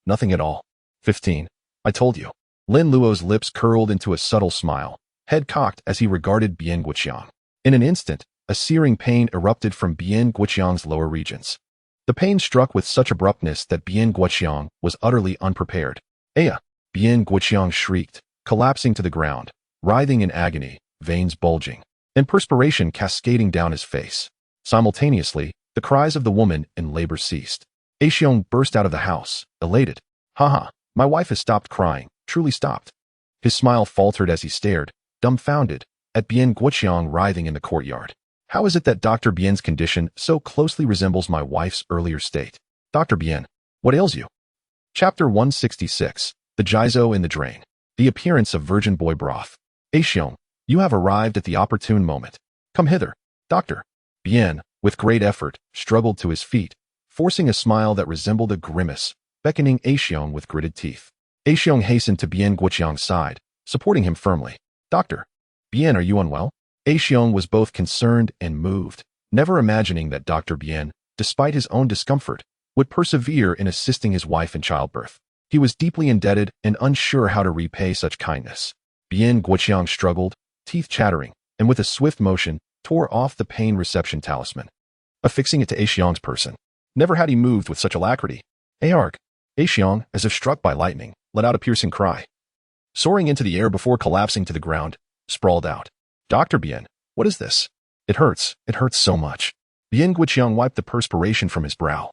Nothing at all. 15. I told you. Lin Luo's lips curled into a subtle smile, head cocked as he regarded Bian Guoqiang. In an instant, a searing pain erupted from Bian Guoqiang's lower regions. The pain struck with such abruptness that Bian Guoqiang was utterly unprepared. Aya! Bian Guoqiang shrieked, collapsing to the ground, writhing in agony, veins bulging, and perspiration cascading down his face. Simultaneously, the cries of the woman in labor ceased. Xiong burst out of the house, elated. My wife has stopped crying, truly stopped. His smile faltered as he stared, dumbfounded, at Bian Guoqiang writhing in the courtyard. How is it that Dr. Bien's condition so closely resembles my wife's earlier state? Dr. Bien, what ails you? Chapter 166. The Jizo in the Drain. The Appearance of Virgin Boy Broth. Xiong, you have arrived at the opportune moment. Come hither. Dr. Bien, with great effort, struggled to his feet, forcing a smile that resembled a grimace, beckoning Xiong with gritted teeth. Xiong hastened to Bien Guoqiang's side, supporting him firmly. Doctor, Bien, are you unwell? Xiong was both concerned and moved, never imagining that Dr. Bien, despite his own discomfort, would persevere in assisting his wife in childbirth. He was deeply indebted and unsure how to repay such kindness. Bien Guoqiang struggled, teeth chattering, and with a swift motion, tore off the pain reception talisman, affixing it to Xiong's person. Never had he moved with such alacrity. Arg! Xiong, as if struck by lightning, let out a piercing cry. Soaring into the air before collapsing to the ground, sprawled out. Dr. Bien, what is this? It hurts so much. Bien Guoqiang wiped the perspiration from his brow,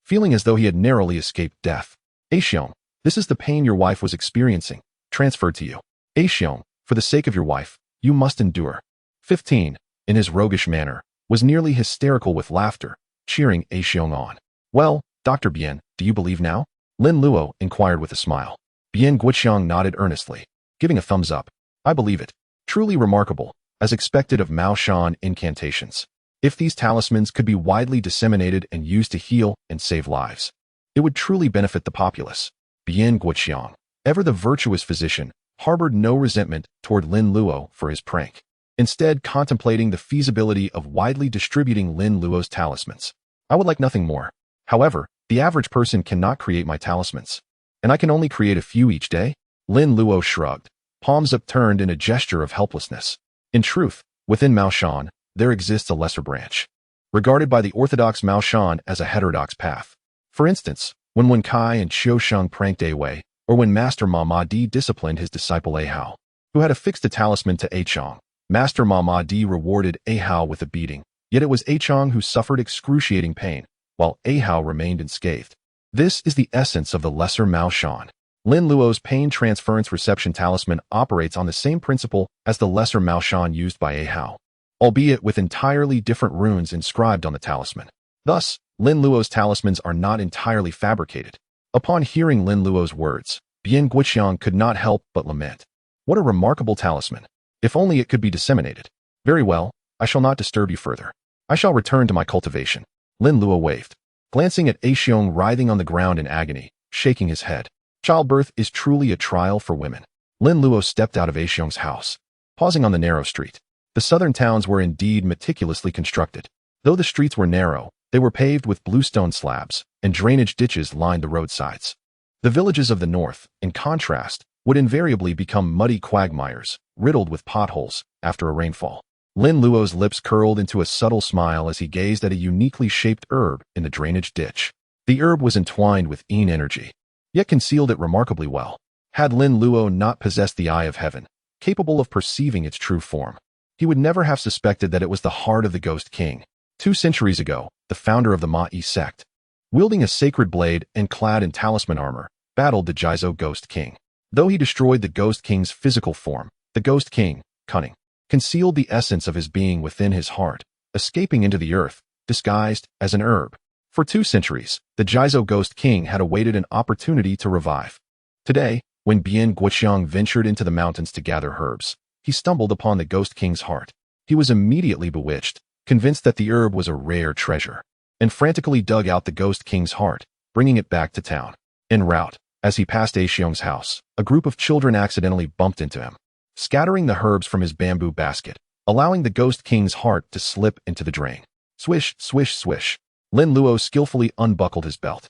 feeling as though he had narrowly escaped death. Xiong, this is the pain your wife was experiencing, transferred to you. Xiong, for the sake of your wife, you must endure. 15, in his roguish manner, was nearly hysterical with laughter, cheering Xiong on. Well, Dr. Bien, do you believe now? Lin Luo inquired with a smile. Bien Guoqiang nodded earnestly, giving a thumbs up. I believe it. Truly remarkable, as expected of Mao Shan incantations. If these talismans could be widely disseminated and used to heal and save lives, it would truly benefit the populace. Bien Guoqiang, ever the virtuous physician, harbored no resentment toward Lin Luo for his prank, instead contemplating the feasibility of widely distributing Lin Luo's talismans. I would like nothing more. However, the average person cannot create my talismans, and I can only create a few each day. Lin Luo shrugged, palms upturned in a gesture of helplessness. In truth, within Mao Shan, there exists a lesser branch, regarded by the orthodox Mao Shan as a heterodox path. For instance, when Wen Kai and Qiu Sheng pranked Wei, or when Master Ma Ma Di disciplined his disciple Hao, who had affixed a talisman to Chong. Master Ma Ma Di rewarded Hao with a beating, yet it was Chong who suffered excruciating pain, while Hao remained unscathed. This is the essence of the lesser Mao Shan. Lin Luo's pain transference reception talisman operates on the same principle as the lesser Mao Shan used by Hao, albeit with entirely different runes inscribed on the talisman. Thus, Lin Luo's talismans are not entirely fabricated. Upon hearing Lin Luo's words, Bien Guoqiang could not help but lament. What a remarkable talisman. If only it could be disseminated. Very well, I shall not disturb you further. I shall return to my cultivation. Lin Luo waved, glancing at Xiong writhing on the ground in agony, shaking his head. Childbirth is truly a trial for women. Lin Luo stepped out of Xiong's house, pausing on the narrow street. The southern towns were indeed meticulously constructed. Though the streets were narrow, they were paved with bluestone slabs, and drainage ditches lined the roadsides. The villages of the north, in contrast, would invariably become muddy quagmires, riddled with potholes, after a rainfall. Lin Luo's lips curled into a subtle smile as he gazed at a uniquely shaped herb in the drainage ditch. The herb was entwined with Yin energy, yet concealed it remarkably well. Had Lin Luo not possessed the eye of heaven, capable of perceiving its true form, he would never have suspected that it was the heart of the Ghost King. 2 centuries ago, the founder of the Ma-Yi sect, wielding a sacred blade and clad in talisman armor, battled the Jizo Ghost King. Though he destroyed the Ghost King's physical form, the Ghost King, cunning, concealed the essence of his being within his heart, escaping into the earth, disguised as an herb. For 2 centuries, the Jizo Ghost King had awaited an opportunity to revive. Today, when Bien Guoqiang ventured into the mountains to gather herbs, he stumbled upon the Ghost King's heart. He was immediately bewitched, convinced that the herb was a rare treasure, and frantically dug out the Ghost King's heart, bringing it back to town. En route, as he passed Xiong's house, a group of children accidentally bumped into him, scattering the herbs from his bamboo basket, allowing the Ghost King's heart to slip into the drain. Swish, swish, swish. Lin Luo skillfully unbuckled his belt.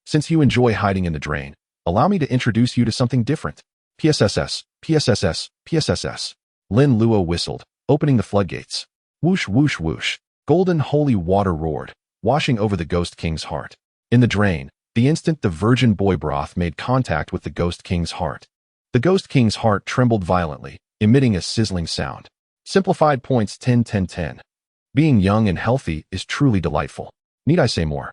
Since you enjoy hiding in the drain, allow me to introduce you to something different. PSSS, PSSS, PSSS. Lin Luo whistled, opening the floodgates. Whoosh, whoosh, whoosh. Golden holy water roared, washing over the Ghost King's heart. In the drain, the instant the virgin boy broth made contact with the Ghost King's heart, the Ghost King's heart trembled violently, emitting a sizzling sound. Simplified points 10-10-10. Being young and healthy is truly delightful. Need I say more?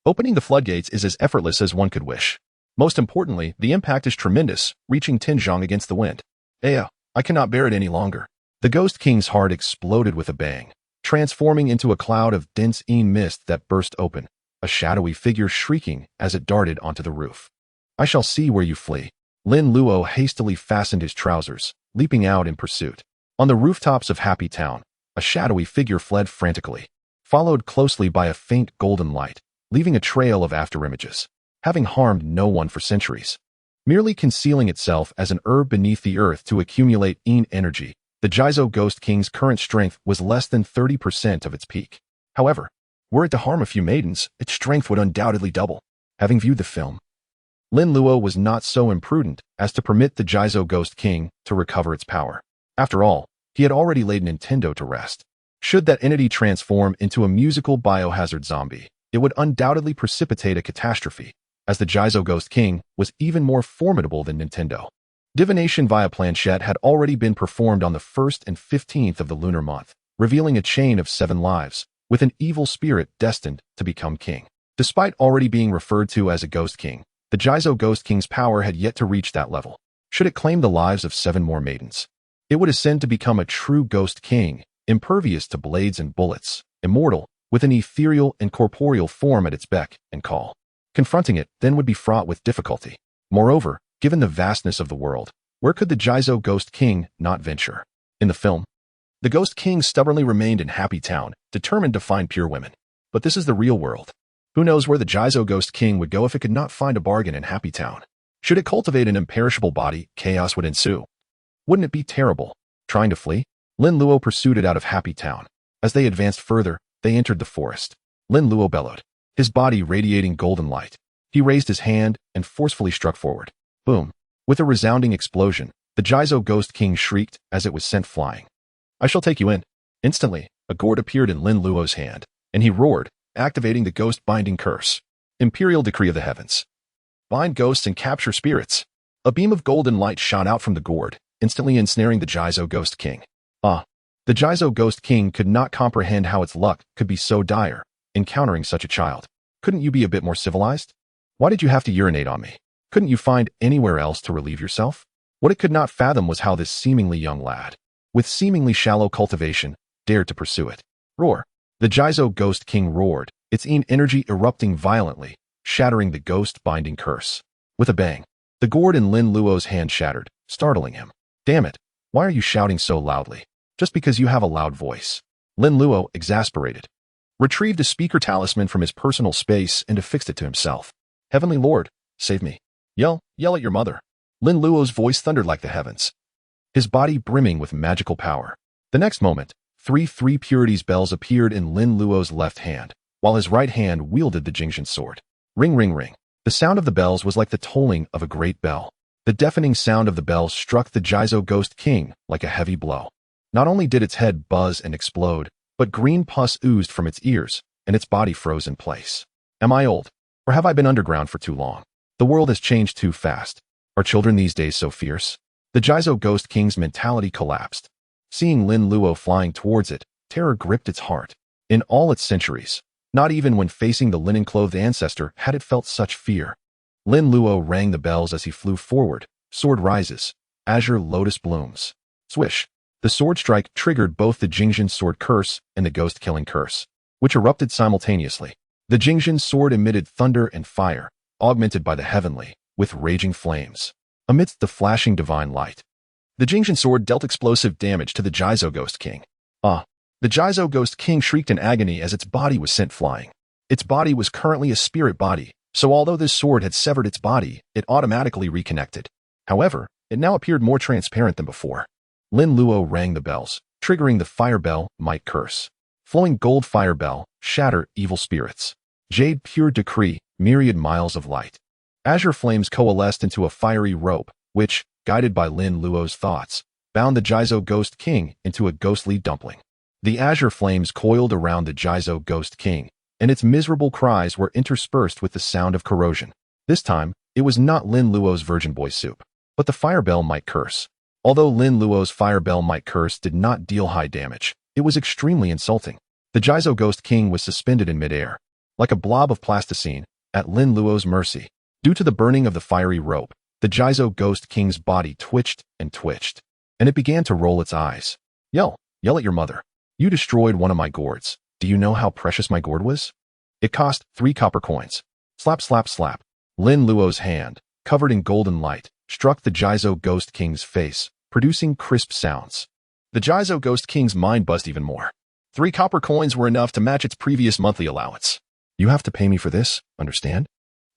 Opening the floodgates is as effortless as one could wish. Most importantly, the impact is tremendous, reaching Tinzhong against the wind. I cannot bear it any longer. The Ghost King's heart exploded with a bang, transforming into a cloud of dense mist that burst open, a shadowy figure shrieking as it darted onto the roof. I shall see where you flee. Lin Luo hastily fastened his trousers, leaping out in pursuit. On the rooftops of Happy Town, a shadowy figure fled frantically, followed closely by a faint golden light, leaving a trail of afterimages, having harmed no one for centuries. Merely concealing itself as an herb beneath the earth to accumulate energy, the Jizo Ghost King's current strength was less than 30% of its peak. However, were it to harm a few maidens, its strength would undoubtedly double. Having viewed the film, Lin Luo was not so imprudent as to permit the Jizo Ghost King to recover its power. After all, he had already laid Nintendo to rest. Should that entity transform into a musical biohazard zombie, it would undoubtedly precipitate a catastrophe, as the Jizo Ghost King was even more formidable than Nintendo. Divination via planchette had already been performed on the 1st and 15th of the lunar month, revealing a chain of 7 lives, with an evil spirit destined to become king. Despite already being referred to as a Ghost King, the Jizo Ghost King's power had yet to reach that level. Should it claim the lives of 7 more maidens, it would ascend to become a true Ghost King, impervious to blades and bullets, immortal, with an ethereal and corporeal form at its beck and call. Confronting it then would be fraught with difficulty. Moreover, given the vastness of the world, where could the Jizo Ghost King not venture? In the film, the Ghost King stubbornly remained in Happy Town, determined to find pure women. But this is the real world. Who knows where the Jizo Ghost King would go if it could not find a bargain in Happy Town? Should it cultivate an imperishable body, chaos would ensue. Wouldn't it be terrible? Trying to flee? Lin Luo pursued it out of Happy Town. As they advanced further, they entered the forest. Lin Luo bellowed, his body radiating golden light. He raised his hand and forcefully struck forward. Boom. With a resounding explosion, the Jizo Ghost King shrieked as it was sent flying. I shall take you in. Instantly, a gourd appeared in Lin Luo's hand, and he roared, activating the ghost binding curse. Imperial decree of the heavens. Bind ghosts and capture spirits. A beam of golden light shot out from the gourd, instantly ensnaring the Jizo Ghost King. The Jizo Ghost King could not comprehend how its luck could be so dire, encountering such a child. Couldn't you be a bit more civilized? Why did you have to urinate on me? Couldn't you find anywhere else to relieve yourself? What it could not fathom was how this seemingly young lad, with seemingly shallow cultivation, dared to pursue it. Roar. The Jizo Ghost King roared, its energy erupting violently, shattering the ghost binding curse. With a bang, the gourd in Lin Luo's hand shattered, startling him. Damn it, why are you shouting so loudly? Just because you have a loud voice. Lin Luo, exasperated, retrieved a speaker talisman from his personal space and affixed it to himself. Heavenly Lord, save me. Yell at your mother. Lin Luo's voice thundered like the heavens, his body brimming with magical power. The next moment, three purities bells appeared in Lin Luo's left hand, while his right hand wielded the Jingxin sword. Ring, ring, ring. The sound of the bells was like the tolling of a great bell. The deafening sound of the bells struck the Jizo Ghost King like a heavy blow. Not only did its head buzz and explode, but green pus oozed from its ears, and its body froze in place. Am I old? Or have I been underground for too long? The world has changed too fast. Are children these days so fierce? The Jizo Ghost King's mentality collapsed. Seeing Lin Luo flying towards it, terror gripped its heart. In all its centuries, not even when facing the linen-clothed ancestor had it felt such fear. Lin Luo rang the bells as he flew forward. Sword rises. Azure lotus blooms. Swish. The sword strike triggered both the Jingxin sword curse and the ghost-killing curse, which erupted simultaneously. The Jingxin sword emitted thunder and fire, augmented by the heavenly, with raging flames. Amidst the flashing divine light, the Jingxin sword dealt explosive damage to the Jizo Ghost King. The Jizo Ghost King shrieked in agony as its body was sent flying. Its body was currently a spirit body, so although this sword had severed its body, it automatically reconnected. However, it now appeared more transparent than before. Lin Luo rang the bells, triggering the fire bell, might curse. Flowing gold fire bell, shatter evil spirits. Jade pure decree, myriad miles of light. Azure flames coalesced into a fiery rope, which, guided by Lin Luo's thoughts, bound the Jizo Ghost King into a ghostly dumpling. The azure flames coiled around the Jizo Ghost King, and its miserable cries were interspersed with the sound of corrosion. This time, it was not Lin Luo's virgin boy soup, but the fire bell might curse. Although Lin Luo's fire bell might curse did not deal high damage, it was extremely insulting. The Jizo Ghost King was suspended in midair, like a blob of plasticine, at Lin Luo's mercy. Due to the burning of the fiery rope, the Jizo Ghost King's body twitched, and it began to roll its eyes. Yell at your mother. You destroyed one of my gourds. Do you know how precious my gourd was? It cost 3 copper coins. Slap, slap, slap. Lin Luo's hand, covered in golden light, struck the Jizo Ghost King's face, producing crisp sounds. The Jizo Ghost King's mind buzzed even more. 3 copper coins were enough to match its previous monthly allowance. You have to pay me for this, understand?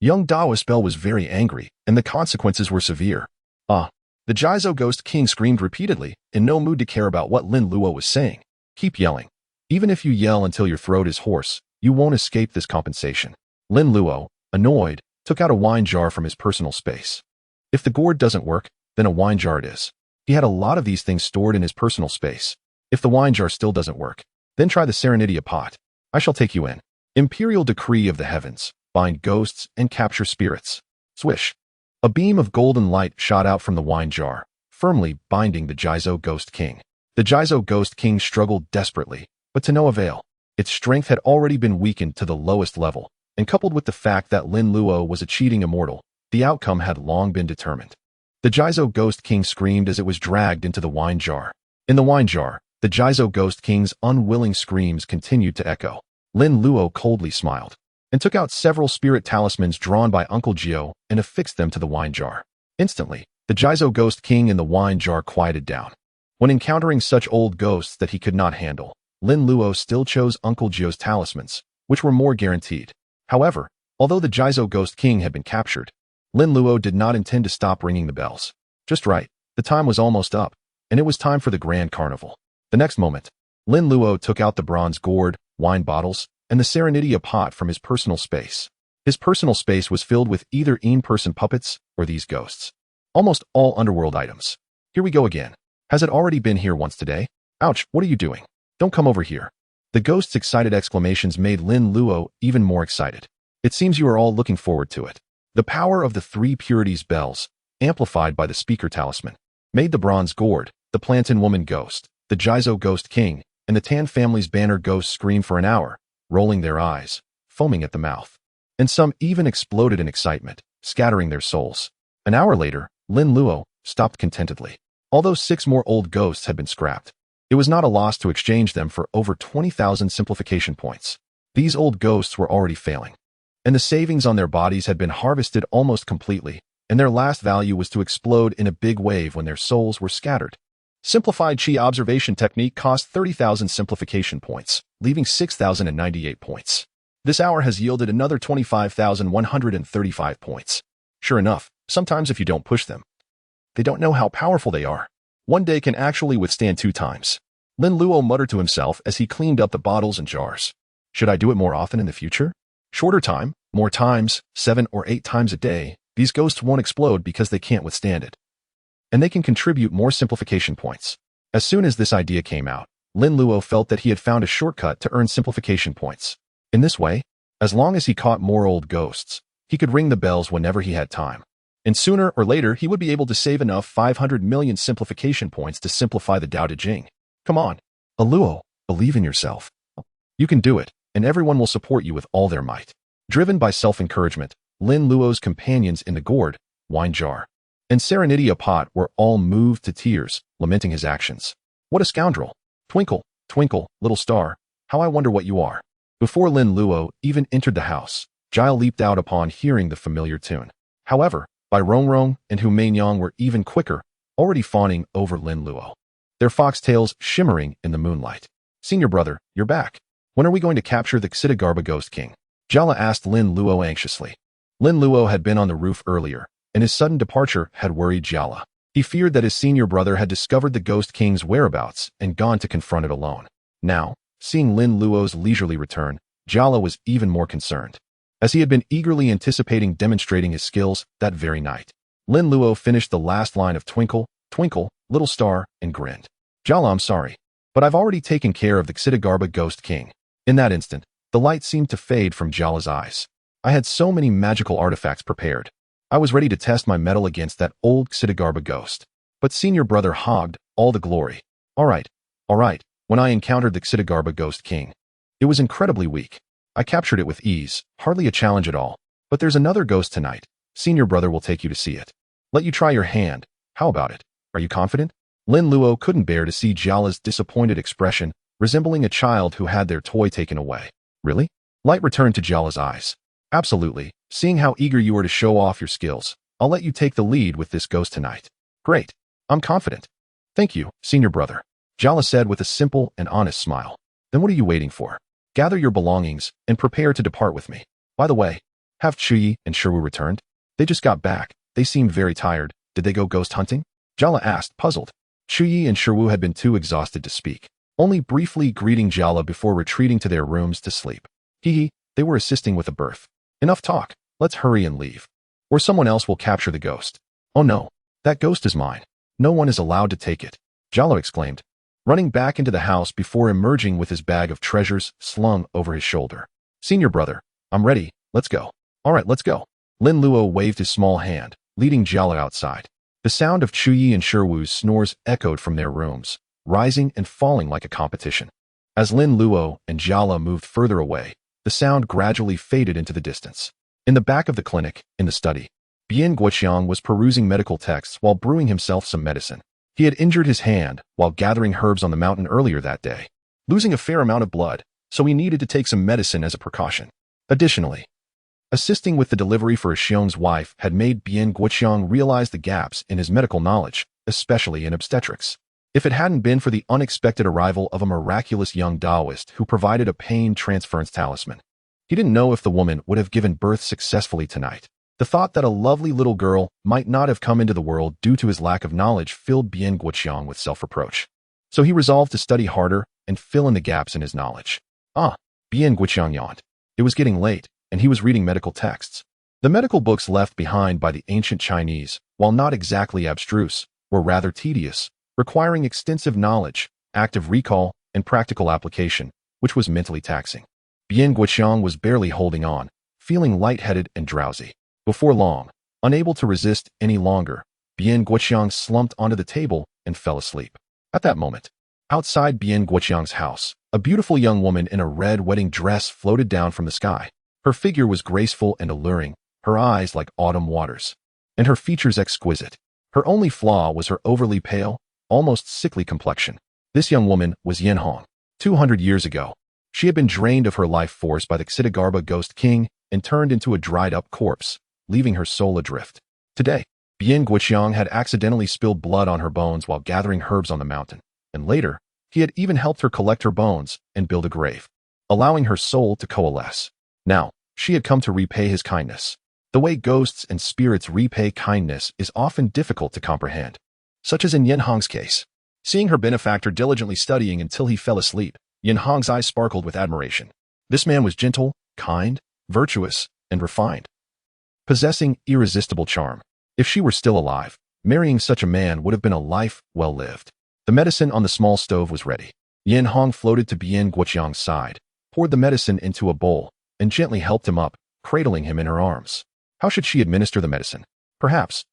Young Dao's spell was very angry, and the consequences were severe. The Jizo Ghost King screamed repeatedly, in no mood to care about what Lin Luo was saying. Keep yelling. Even if you yell until your throat is hoarse, you won't escape this compensation. Lin Luo, annoyed, took out a wine jar from his personal space. If the gourd doesn't work, then a wine jar it is. He had a lot of these things stored in his personal space. If the wine jar still doesn't work, then try the Serenitia pot. I shall take you in. Imperial decree of the heavens. Bind ghosts and capture spirits. Swish. A beam of golden light shot out from the wine jar, firmly binding the Jizo Ghost King. The Jizo Ghost King struggled desperately, but to no avail. Its strength had already been weakened to the lowest level, and coupled with the fact that Lin Luo was a cheating immortal, the outcome had long been determined. The Jizo Ghost King screamed as it was dragged into the wine jar. In the wine jar, the Jizo Ghost King's unwilling screams continued to echo. Lin Luo coldly smiled, and took out several spirit talismans drawn by Uncle Jiu and affixed them to the wine jar. Instantly, the Jizo Ghost King in the wine jar quieted down. When encountering such old ghosts that he could not handle, Lin Luo still chose Uncle Jiu's talismans, which were more guaranteed. However, although the Jizo Ghost King had been captured, Lin Luo did not intend to stop ringing the bells. Just right, the time was almost up, and it was time for the grand carnival. The next moment, Lin Luo took out the bronze gourd, wine bottles, and the Serenitia pot from his personal space. His personal space was filled with either in-person puppets or these ghosts. Almost all underworld items. Here we go again. Has it already been here once today? Ouch, what are you doing? Don't come over here. The ghost's excited exclamations made Lin Luo even more excited. It seems you are all looking forward to it. The power of the 3 purities bells, amplified by the speaker talisman, made the bronze gourd, the plantain woman ghost, the Jizo Ghost King, and the Tan family's banner ghost scream for an hour, rolling their eyes, foaming at the mouth. And some even exploded in excitement, scattering their souls. An hour later, Lin Luo stopped contentedly. Although 6 more old ghosts had been scrapped, it was not a loss to exchange them for over 20,000 simplification points. These old ghosts were already failing, and the savings on their bodies had been harvested almost completely, and their last value was to explode in a big wave when their souls were scattered. Simplified Qi observation technique cost 30,000 simplification points, leaving 6,098 points. This hour has yielded another 25,135 points. Sure enough, sometimes if you don't push them, they don't know how powerful they are. One day can actually withstand 2 times. Lin Luo muttered to himself as he cleaned up the bottles and jars. Should I do it more often in the future? Shorter time, more times, 7 or 8 times a day, these ghosts won't explode because they can't withstand it. And they can contribute more simplification points. As soon as this idea came out, Lin Luo felt that he had found a shortcut to earn simplification points. In this way, as long as he caught more old ghosts, he could ring the bells whenever he had time. And sooner or later, he would be able to save enough 500 million simplification points to simplify the Tao Te Ching. Come on, Luo, believe in yourself. You can do it, and everyone will support you with all their might. Driven by self-encouragement, Lin Luo's companions in the gourd, wine jar, and Serenitia pot were all moved to tears, lamenting his actions. What a scoundrel! Twinkle, twinkle, little star, how I wonder what you are. Before Lin Luo even entered the house, Jiao leaped out upon hearing the familiar tune. However, Bai Rongrong and Hu Meinyang were even quicker, already fawning over Lin Luo, their foxtails shimmering in the moonlight. Senior brother, you're back. When are we going to capture the Xidagarba Ghost King? Jiala asked Lin Luo anxiously. Lin Luo had been on the roof earlier, and his sudden departure had worried Jiala. He feared that his senior brother had discovered the Ghost King's whereabouts and gone to confront it alone. Now, seeing Lin Luo's leisurely return, Jiala was even more concerned, as he had been eagerly anticipating demonstrating his skills that very night. Lin Luo finished the last line of Twinkle, Twinkle, Little Star, and grinned. Jiala, I'm sorry, but I've already taken care of the Xidagarba Ghost King. In that instant, the light seemed to fade from Jiala's eyes. I had so many magical artifacts prepared. I was ready to test my mettle against that old Xidagarba ghost. But senior brother hogged all the glory. All right. When I encountered the Xidagarba Ghost King, it was incredibly weak. I captured it with ease, hardly a challenge at all. But there's another ghost tonight. Senior brother will take you to see it. Let you try your hand. How about it? Are you confident? Lin Luo couldn't bear to see Jiala's disappointed expression resembling a child who had their toy taken away. Really? Light returned to Jiala's eyes. Absolutely. Seeing how eager you are to show off your skills, I'll let you take the lead with this ghost tonight. Great. I'm confident. Thank you, senior brother. Jiala said with a simple and honest smile. Then what are you waiting for? Gather your belongings and prepare to depart with me. By the way, have Qian and Shiwu returned? They just got back. They seemed very tired. Did they go ghost hunting? Jiala asked, puzzled. Qian and Shiwu had been too exhausted to speak, only briefly greeting Jiala before retreating to their rooms to sleep. He, they were assisting with a birth. Enough talk. Let's hurry and leave. Or someone else will capture the ghost. Oh no, that ghost is mine. No one is allowed to take it, Jiala exclaimed, running back into the house before emerging with his bag of treasures slung over his shoulder. Senior brother, I'm ready. Let's go. All right, let's go. Lin Luo waved his small hand, leading Jiala outside. The sound of Qian and Shiwu's snores echoed from their rooms, rising and falling like a competition. As Lin Luo and Jiala moved further away, the sound gradually faded into the distance. In the back of the clinic, in the study, Bian Guoqiang was perusing medical texts while brewing himself some medicine. He had injured his hand while gathering herbs on the mountain earlier that day, losing a fair amount of blood, so he needed to take some medicine as a precaution. Additionally, assisting with the delivery for Xiong's wife had made Bian Guoqiang realize the gaps in his medical knowledge, especially in obstetrics. If it hadn't been for the unexpected arrival of a miraculous young Taoist who provided a pain transference talisman, he didn't know if the woman would have given birth successfully tonight. The thought that a lovely little girl might not have come into the world due to his lack of knowledge filled Bian Guoqiang with self-reproach. So he resolved to study harder and fill in the gaps in his knowledge. Bian Guoqiang yawned. It was getting late, and he was reading medical texts. The medical books left behind by the ancient Chinese, while not exactly abstruse, were rather tedious, requiring extensive knowledge, active recall, and practical application, which was mentally taxing. Bian Guoqiang was barely holding on, feeling lightheaded and drowsy. Before long, unable to resist any longer, Bian Guoqiang slumped onto the table and fell asleep. At that moment, outside Bian Guoqiang's house, a beautiful young woman in a red wedding dress floated down from the sky. Her figure was graceful and alluring, her eyes like autumn waters, and her features exquisite. Her only flaw was her overly pale, almost sickly complexion. This young woman was Yin Hong. 200 years ago, she had been drained of her life force by the Xidagarba ghost king and turned into a dried-up corpse, leaving her soul adrift. Today, Bian Guoqiang had accidentally spilled blood on her bones while gathering herbs on the mountain, and later, he had even helped her collect her bones and build a grave, allowing her soul to coalesce. Now, she had come to repay his kindness. The way ghosts and spirits repay kindness is often difficult to comprehend, such as in Yin Hong's case. Seeing her benefactor diligently studying until he fell asleep, Yin Hong's eyes sparkled with admiration. This man was gentle, kind, virtuous, and refined, possessing irresistible charm. If she were still alive, marrying such a man would have been a life well lived. The medicine on the small stove was ready. Yin Hong floated to Bian Guoqiang's side, poured the medicine into a bowl, and gently helped him up, cradling him in her arms. How should she administer the medicine? Perhaps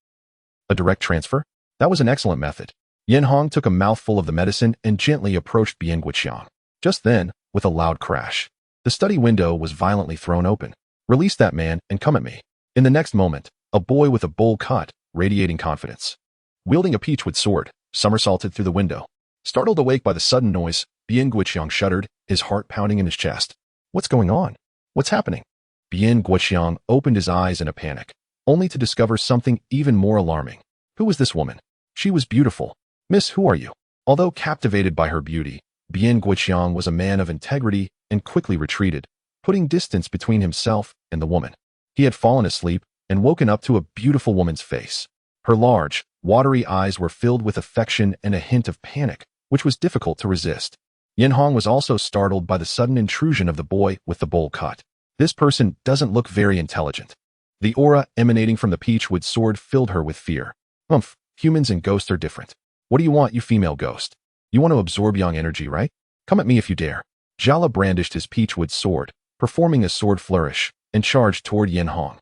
a direct transfer? That was an excellent method. Yin Hong took a mouthful of the medicine and gently approached Bian Guoqiang. Just then, with a loud crash, the study window was violently thrown open. Release that man and come at me. In the next moment, a boy with a bowl cut, radiating confidence, wielding a peachwood sword, somersaulted through the window. Startled awake by the sudden noise, Bian Guoqiang shuddered, his heart pounding in his chest. What's going on? What's happening? Bian Guoqiang opened his eyes in a panic, only to discover something even more alarming. Who was this woman? She was beautiful. Miss, who are you? Although captivated by her beauty, Bian Guoqiang was a man of integrity and quickly retreated, putting distance between himself and the woman. He had fallen asleep and woken up to a beautiful woman's face. Her large, watery eyes were filled with affection and a hint of panic, which was difficult to resist. Yin Hong was also startled by the sudden intrusion of the boy with the bowl cut. This person doesn't look very intelligent. The aura emanating from the peachwood sword filled her with fear. Humans and ghosts are different. What do you want, you female ghost? You want to absorb yang energy, right? Come at me if you dare. Jiala brandished his peachwood sword, performing a sword flourish, and charged toward Yin Hong.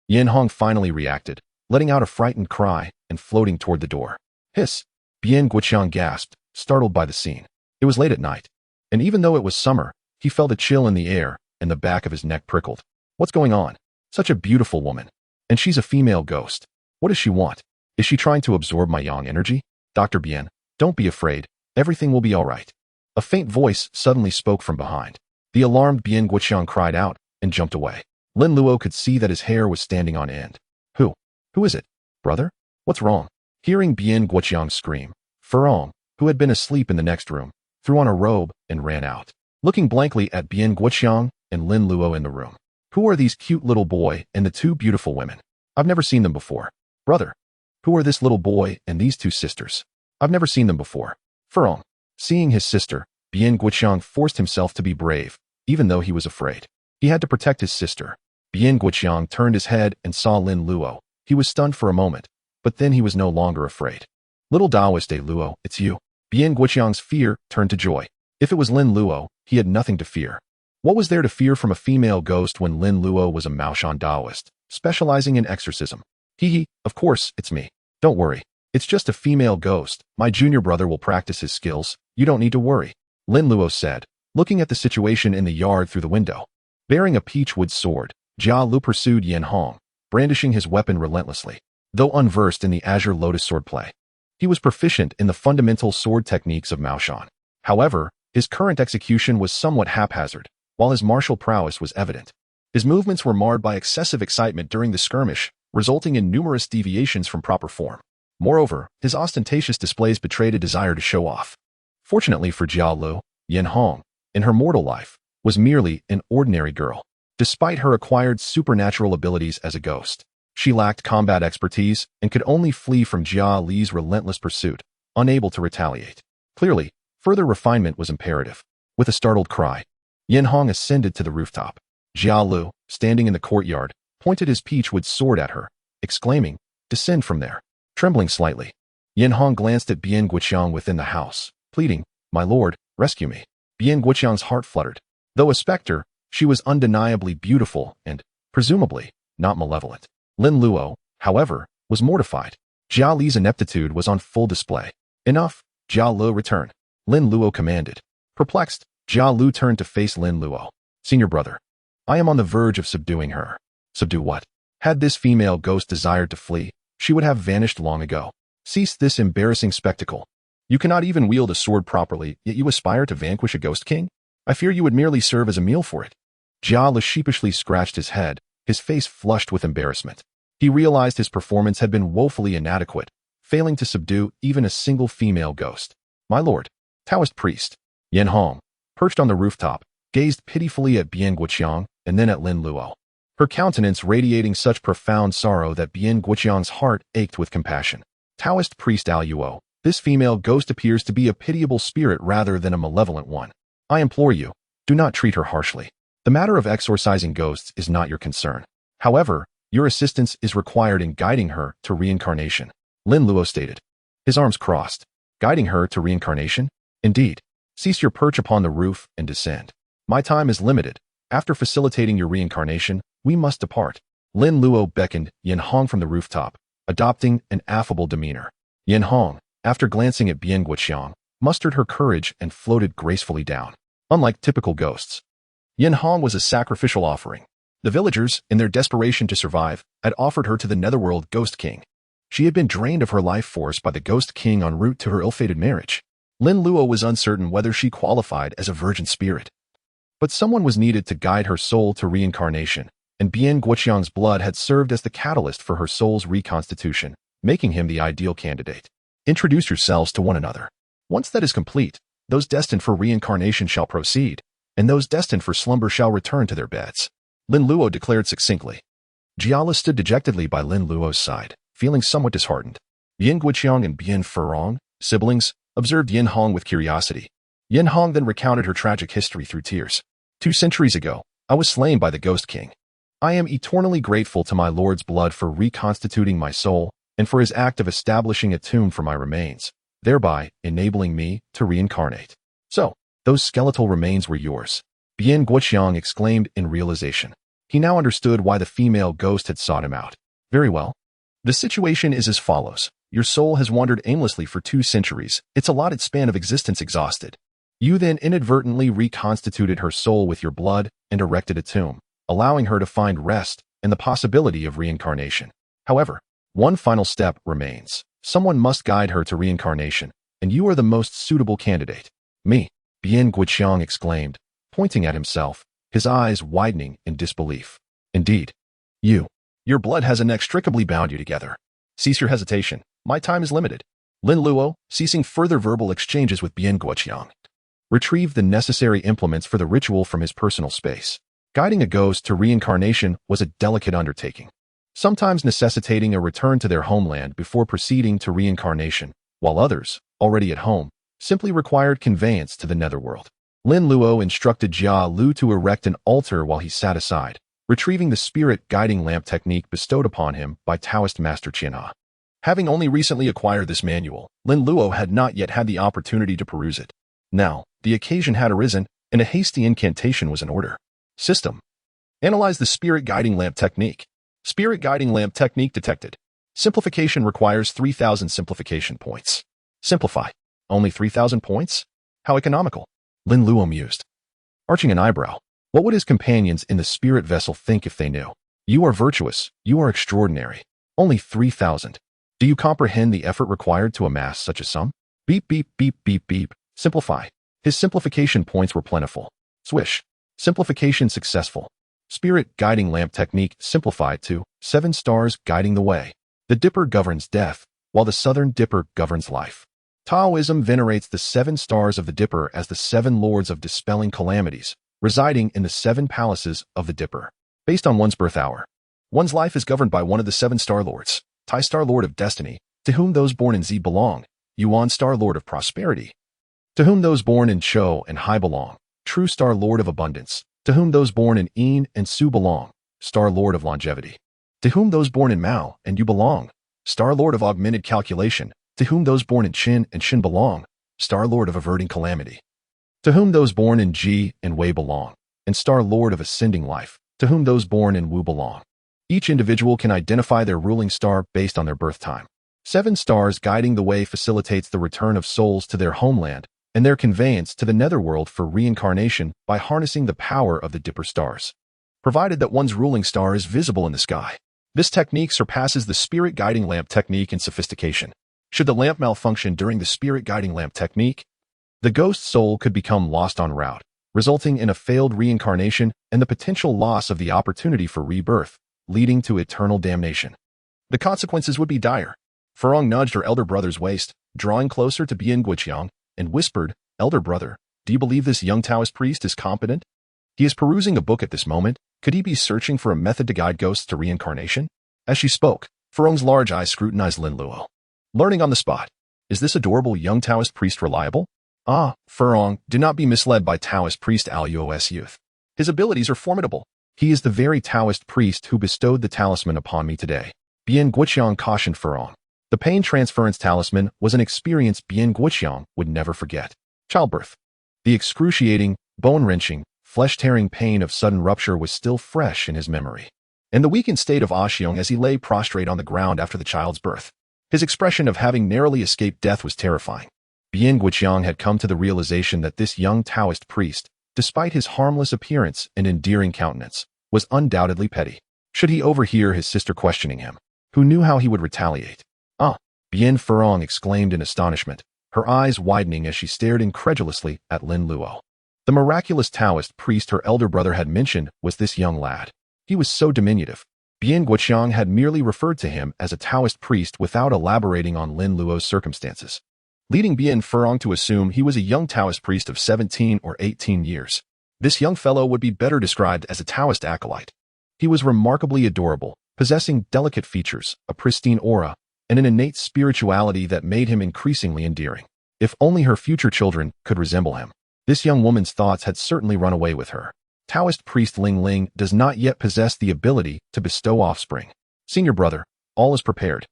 Yin Hong finally reacted, letting out a frightened cry and floating toward the door. Hiss! Bian Guoqiang gasped, startled by the scene. It was late at night, and even though it was summer, he felt a chill in the air and the back of his neck prickled. What's going on? Such a beautiful woman. And she's a female ghost. What does she want? Is she trying to absorb my yang energy? Dr. Bian, don't be afraid. Everything will be all right. A faint voice suddenly spoke from behind. The alarmed Bian Guoqiang cried out and jumped away. Lin Luo could see that his hair was standing on end. Who? Who is it? Brother? What's wrong? Hearing Bian Guoqiang scream, Furong, who had been asleep in the next room, threw on a robe and ran out, looking blankly at Bian Guoqiang and Lin Luo in the room. Who are these cute little boy and the two beautiful women? I've never seen them before. Brother, who are this little boy and these two sisters? I've never seen them before. Furong. Seeing his sister, Bian Guoqiang forced himself to be brave, even though he was afraid. He had to protect his sister. Bian Guoqiang turned his head and saw Lin Luo. He was stunned for a moment, but then he was no longer afraid. Little Taoist de Luo, it's you. Bian Guoqiang's fear turned to joy. If it was Lin Luo, he had nothing to fear. What was there to fear from a female ghost when Lin Luo was a Maoshan Taoist, specializing in exorcism? He, of course, it's me. Don't worry. It's just a female ghost. My junior brother will practice his skills. You don't need to worry. Lin Luo said, looking at the situation in the yard through the window. Bearing a peachwood sword, Jia Lu pursued Yin Hong, brandishing his weapon relentlessly. Though unversed in the Azure Lotus swordplay, he was proficient in the fundamental sword techniques of Maoshan. However, his current execution was somewhat haphazard, while his martial prowess was evident. His movements were marred by excessive excitement during the skirmish, resulting in numerous deviations from proper form. Moreover, his ostentatious displays betrayed a desire to show off. Fortunately for Jia Lu, Yin Hong, in her mortal life, was merely an ordinary girl. Despite her acquired supernatural abilities as a ghost, she lacked combat expertise and could only flee from Jia Li's relentless pursuit, unable to retaliate. Clearly, further refinement was imperative. With a startled cry, Yin Hong ascended to the rooftop. Jia Lu, standing in the courtyard, pointed his peachwood sword at her, exclaiming, "Descend from there." Trembling slightly, Yin Hong glanced at Bian Guoqiang within the house, pleading, "My lord, rescue me." Bian Guoqiang's heart fluttered. Though a specter, she was undeniably beautiful and, presumably, not malevolent. Lin Luo, however, was mortified. Jia Li's ineptitude was on full display. "Enough, Jia Lu, return," Lin Luo commanded. Perplexed, Jia Lu turned to face Lin Luo. "Senior brother, I am on the verge of subduing her." Subdue what? Had this female ghost desired to flee, she would have vanished long ago. Cease this embarrassing spectacle. You cannot even wield a sword properly, yet you aspire to vanquish a ghost king? I fear you would merely serve as a meal for it. Jia Lu sheepishly scratched his head, his face flushed with embarrassment. He realized his performance had been woefully inadequate, failing to subdue even a single female ghost. "My lord." Taoist priest Yin Hong, perched on the rooftop, gazed pitifully at Bian Guoqiang and then at Lin Luo, her countenance radiating such profound sorrow that Bian Guoqiang's heart ached with compassion. Taoist priest Luo, this female ghost appears to be a pitiable spirit rather than a malevolent one. I implore you, do not treat her harshly. The matter of exorcising ghosts is not your concern. However, your assistance is required in guiding her to reincarnation, Lin Luo stated. His arms crossed. Guiding her to reincarnation? Indeed. Cease your perch upon the roof and descend. My time is limited. After facilitating your reincarnation, we must depart. Lin Luo beckoned Yin Hong from the rooftop, adopting an affable demeanor. Yin Hong, after glancing at Bian Guoqiang, mustered her courage and floated gracefully down. Unlike typical ghosts, Yin Hong was a sacrificial offering. The villagers, in their desperation to survive, had offered her to the netherworld Ghost King. She had been drained of her life force by the Ghost King en route to her ill-fated marriage. Lin Luo was uncertain whether she qualified as a virgin spirit. But someone was needed to guide her soul to reincarnation, and Bian Guoqiang's blood had served as the catalyst for her soul's reconstitution, making him the ideal candidate. Introduce yourselves to one another. Once that is complete, those destined for reincarnation shall proceed, and those destined for slumber shall return to their beds. Lin Luo declared succinctly. Jia Lu stood dejectedly by Lin Luo's side, feeling somewhat disheartened. Bian Guoqiang and Bian Furong, siblings, observed Yin Hong with curiosity. Yin Hong then recounted her tragic history through tears. 2 centuries ago, I was slain by the Ghost King. I am eternally grateful to my Lord's blood for reconstituting my soul and for his act of establishing a tomb for my remains, thereby enabling me to reincarnate. So, those skeletal remains were yours. Bian Guoqiang exclaimed in realization. He now understood why the female ghost had sought him out. Very well. The situation is as follows. Your soul has wandered aimlessly for 2 centuries, its allotted span of existence exhausted. You then inadvertently reconstituted her soul with your blood and erected a tomb, allowing her to find rest and the possibility of reincarnation. However, one final step remains. Someone must guide her to reincarnation, and you are the most suitable candidate. Me. Bian Guoqiang exclaimed, pointing at himself, his eyes widening in disbelief. Indeed. Your blood has inextricably bound you together. Cease your hesitation. My time is limited. Lin Luo, ceasing further verbal exchanges with Bian Guoqiang, retrieved the necessary implements for the ritual from his personal space. Guiding a ghost to reincarnation was a delicate undertaking, sometimes necessitating a return to their homeland before proceeding to reincarnation, while others, already at home, simply required conveyance to the netherworld. Lin Luo instructed Jia Lu to erect an altar while he sat aside, retrieving the spirit guiding lamp technique bestowed upon him by Taoist Master Qian He. Having only recently acquired this manual, Lin Luo had not yet had the opportunity to peruse it. Now, the occasion had arisen, and a hasty incantation was in order. System. Analyze the spirit guiding lamp technique. Spirit guiding lamp technique detected. Simplification requires 3,000 simplification points. Simplify. Only 3,000 points? How economical. Lin Luo mused, arching an eyebrow. What would his companions in the spirit vessel think if they knew? You are virtuous. You are extraordinary. Only 3,000. Do you comprehend the effort required to amass such a sum? Beep, beep, beep, beep, beep. Simplify. His simplification points were plentiful. Swish. Simplification successful. Spirit guiding lamp technique simplified to 7 stars guiding the way. The dipper governs death, while the southern dipper governs life. Taoism venerates the 7 stars of the dipper as the 7 lords of dispelling calamities, residing in the 7 palaces of the dipper. Based on one's birth hour, one's life is governed by one of the 7 star lords. Tai Star Lord of Destiny, to whom those born in Z belong. Yuan Star Lord of Prosperity, to whom those born in Chou and Hai belong. True Star Lord of Abundance, to whom those born in Yin and Su belong. Star Lord of Longevity, to whom those born in Mao and Yu belong. Star Lord of Augmented Calculation, to whom those born in Qin and Shin belong. Star Lord of Averting Calamity, to whom those born in Ji and Wei belong. And Star Lord of Ascending Life, to whom those born in Wu belong. Each individual can identify their ruling star based on their birth time. 7 stars guiding the way facilitates the return of souls to their homeland and their conveyance to the netherworld for reincarnation by harnessing the power of the dipper stars, provided that one's ruling star is visible in the sky. This technique surpasses the spirit guiding lamp technique in sophistication. Should the lamp malfunction during the spirit guiding lamp technique, the ghost soul could become lost en route, resulting in a failed reincarnation and the potential loss of the opportunity for rebirth, leading to eternal damnation. The consequences would be dire. Furong nudged her elder brother's waist, drawing closer to Bian Guoqiang, and whispered, "Elder brother, do you believe this young Taoist priest is competent? He is perusing a book at this moment. Could he be searching for a method to guide ghosts to reincarnation?" As she spoke, Furong's large eyes scrutinized Lin Luo, learning on the spot. Is this adorable young Taoist priest reliable? Ah, Furong, do not be misled by Taoist priest Luo's youth. His abilities are formidable. He is the very Taoist priest who bestowed the talisman upon me today. Bian Guoqiang cautioned Furong. The pain transference talisman was an experience Bian Guoqiang would never forget. Childbirth. The excruciating, bone-wrenching, flesh-tearing pain of sudden rupture was still fresh in his memory. And the weakened state of Xiong as he lay prostrate on the ground after the child's birth. His expression of having narrowly escaped death was terrifying. Bian Guoqiang had come to the realization that this young Taoist priest, despite his harmless appearance and endearing countenance, was undoubtedly petty. Should he overhear his sister questioning him, who knew how he would retaliate? Ah! Bian Furong exclaimed in astonishment, her eyes widening as she stared incredulously at Lin Luo. The miraculous Taoist priest her elder brother had mentioned was this young lad. He was so diminutive. Bian Guoqiang had merely referred to him as a Taoist priest without elaborating on Lin Luo's circumstances, leading Bian Furong to assume he was a young Taoist priest of 17 or 18 years. This young fellow would be better described as a Taoist acolyte. He was remarkably adorable, possessing delicate features, a pristine aura, and an innate spirituality that made him increasingly endearing. If only her future children could resemble him. This young woman's thoughts had certainly run away with her. Taoist priest Ling Ling does not yet possess the ability to bestow offspring. Senior brother, all is prepared,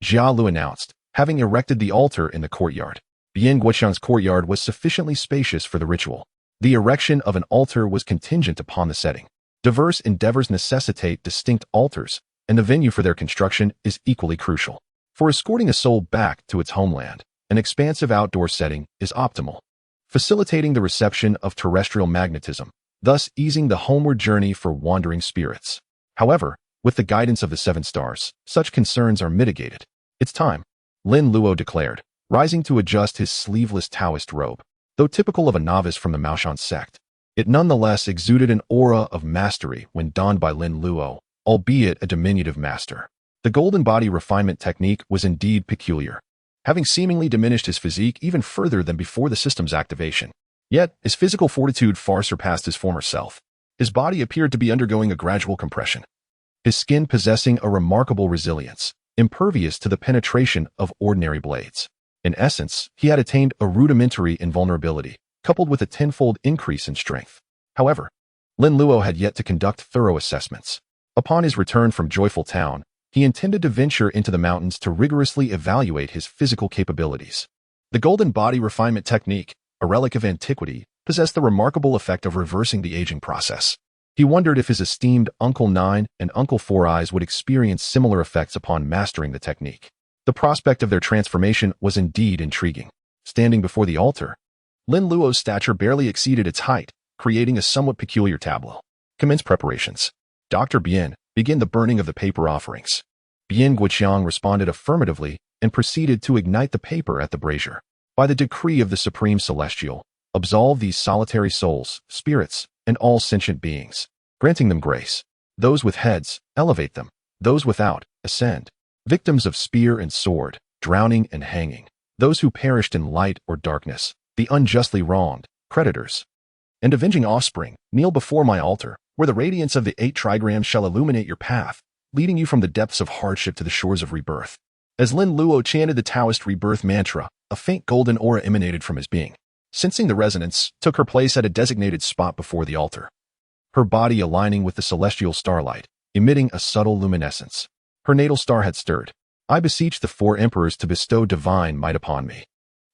Jia Lu announced, having erected the altar in the courtyard. Bian Guoqiang's courtyard was sufficiently spacious for the ritual. The erection of an altar was contingent upon the setting. Diverse endeavors necessitate distinct altars, and the venue for their construction is equally crucial. For escorting a soul back to its homeland, an expansive outdoor setting is optimal, facilitating the reception of terrestrial magnetism, thus easing the homeward journey for wandering spirits. However, with the guidance of the 7 stars, such concerns are mitigated. It's time, Lin Luo declared, rising to adjust his sleeveless Taoist robe. Though typical of a novice from the Maoshan sect, it nonetheless exuded an aura of mastery when donned by Lin Luo, albeit a diminutive master. The golden body refinement technique was indeed peculiar, having seemingly diminished his physique even further than before the system's activation. Yet, his physical fortitude far surpassed his former self. His body appeared to be undergoing a gradual compression, his skin possessing a remarkable resilience, impervious to the penetration of ordinary blades. In essence, he had attained a rudimentary invulnerability, coupled with a tenfold increase in strength. However, Lin Luo had yet to conduct thorough assessments. Upon his return from Joyful Town, he intended to venture into the mountains to rigorously evaluate his physical capabilities. The golden body refinement technique, a relic of antiquity, possessed the remarkable effect of reversing the aging process. He wondered if his esteemed Uncle Nine and Uncle Four Eyes would experience similar effects upon mastering the technique. The prospect of their transformation was indeed intriguing. Standing before the altar, Lin Luo's stature barely exceeded its height, creating a somewhat peculiar tableau. Commence preparations. Dr. Bien, begin the burning of the paper offerings. Bien Guoqiang responded affirmatively and proceeded to ignite the paper at the brazier. By the decree of the Supreme Celestial, absolve these solitary souls, spirits, and all sentient beings, granting them grace. Those with heads, elevate them. Those without, ascend. Victims of spear and sword, drowning and hanging. Those who perished in light or darkness, the unjustly wronged, creditors, and avenging offspring, kneel before my altar, where the radiance of the 8 trigrams shall illuminate your path, leading you from the depths of hardship to the shores of rebirth. As Lin Luo chanted the Taoist rebirth mantra, a faint golden aura emanated from his being. Sensing the resonance, took her place at a designated spot before the altar, her body aligning with the celestial starlight, emitting a subtle luminescence. Her natal star had stirred. I beseech the 4 emperors to bestow divine might upon me.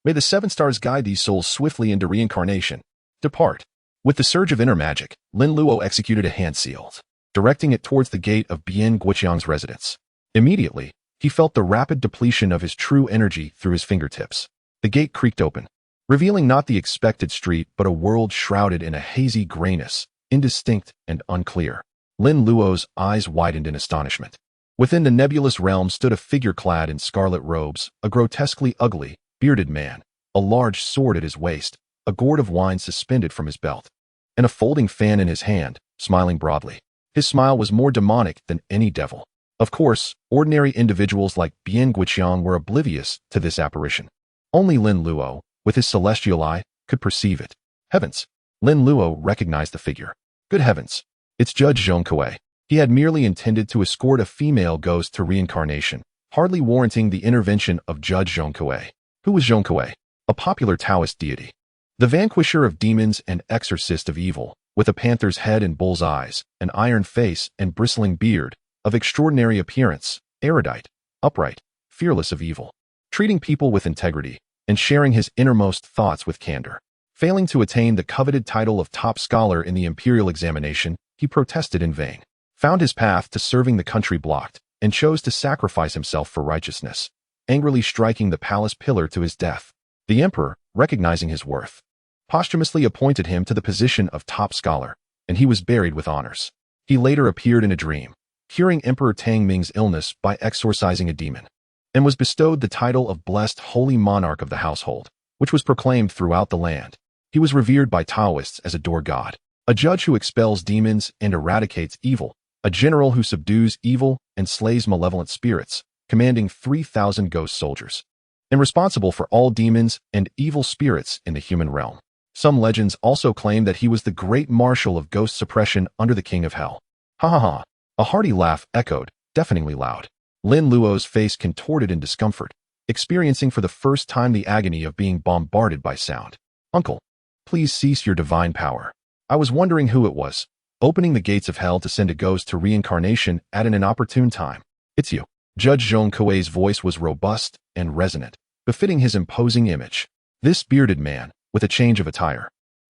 May the 7 stars guide these souls swiftly into reincarnation. Depart. With the surge of inner magic, Lin Luo executed a hand seal, directing it towards the gate of Bien Guoqiang's residence. Immediately, he felt the rapid depletion of his true energy through his fingertips. The gate creaked open, revealing not the expected street but a world shrouded in a hazy grayness, indistinct and unclear. Lin Luo's eyes widened in astonishment. Within the nebulous realm stood a figure clad in scarlet robes, a grotesquely ugly, bearded man, a large sword at his waist, a gourd of wine suspended from his belt, and a folding fan in his hand, smiling broadly. His smile was more demonic than any devil. Of course, ordinary individuals like Bien Guoqiang were oblivious to this apparition. Only Lin Luo, with his celestial eye, could perceive it. Heavens! Lin Luo recognized the figure. Good heavens! It's Judge Zhongkue. He had merely intended to escort a female ghost to reincarnation, hardly warranting the intervention of Judge Zhongkue. Who was Zhongkue? A popular Taoist deity, the vanquisher of demons and exorcist of evil, with a panther's head and bull's eyes, an iron face and bristling beard, of extraordinary appearance, erudite, upright, fearless of evil, treating people with integrity, and sharing his innermost thoughts with candor. Failing to attain the coveted title of top scholar in the imperial examination, he protested in vain, found his path to serving the country blocked, and chose to sacrifice himself for righteousness, angrily striking the palace pillar to his death. The emperor, recognizing his worth, posthumously appointed him to the position of top scholar, and he was buried with honors. He later appeared in a dream, curing Emperor Tang Ming's illness by exorcising a demon, and was bestowed the title of Blessed Holy Monarch of the Household, which was proclaimed throughout the land. He was revered by Taoists as a door god, a judge who expels demons and eradicates evil, a general who subdues evil and slays malevolent spirits, commanding 3,000 ghost soldiers, and responsible for all demons and evil spirits in the human realm. Some legends also claim that he was the great marshal of ghost suppression under the King of Hell. Ha ha ha! A hearty laugh echoed, deafeningly loud. Lin Luo's face contorted in discomfort, experiencing for the first time the agony of being bombarded by sound. Uncle, please cease your divine power. I was wondering who it was, opening the gates of hell to send a ghost to reincarnation at an inopportune time. It's you. Judge Zhongkue's voice was robust and resonant, befitting his imposing image. This bearded man, with a change of attire,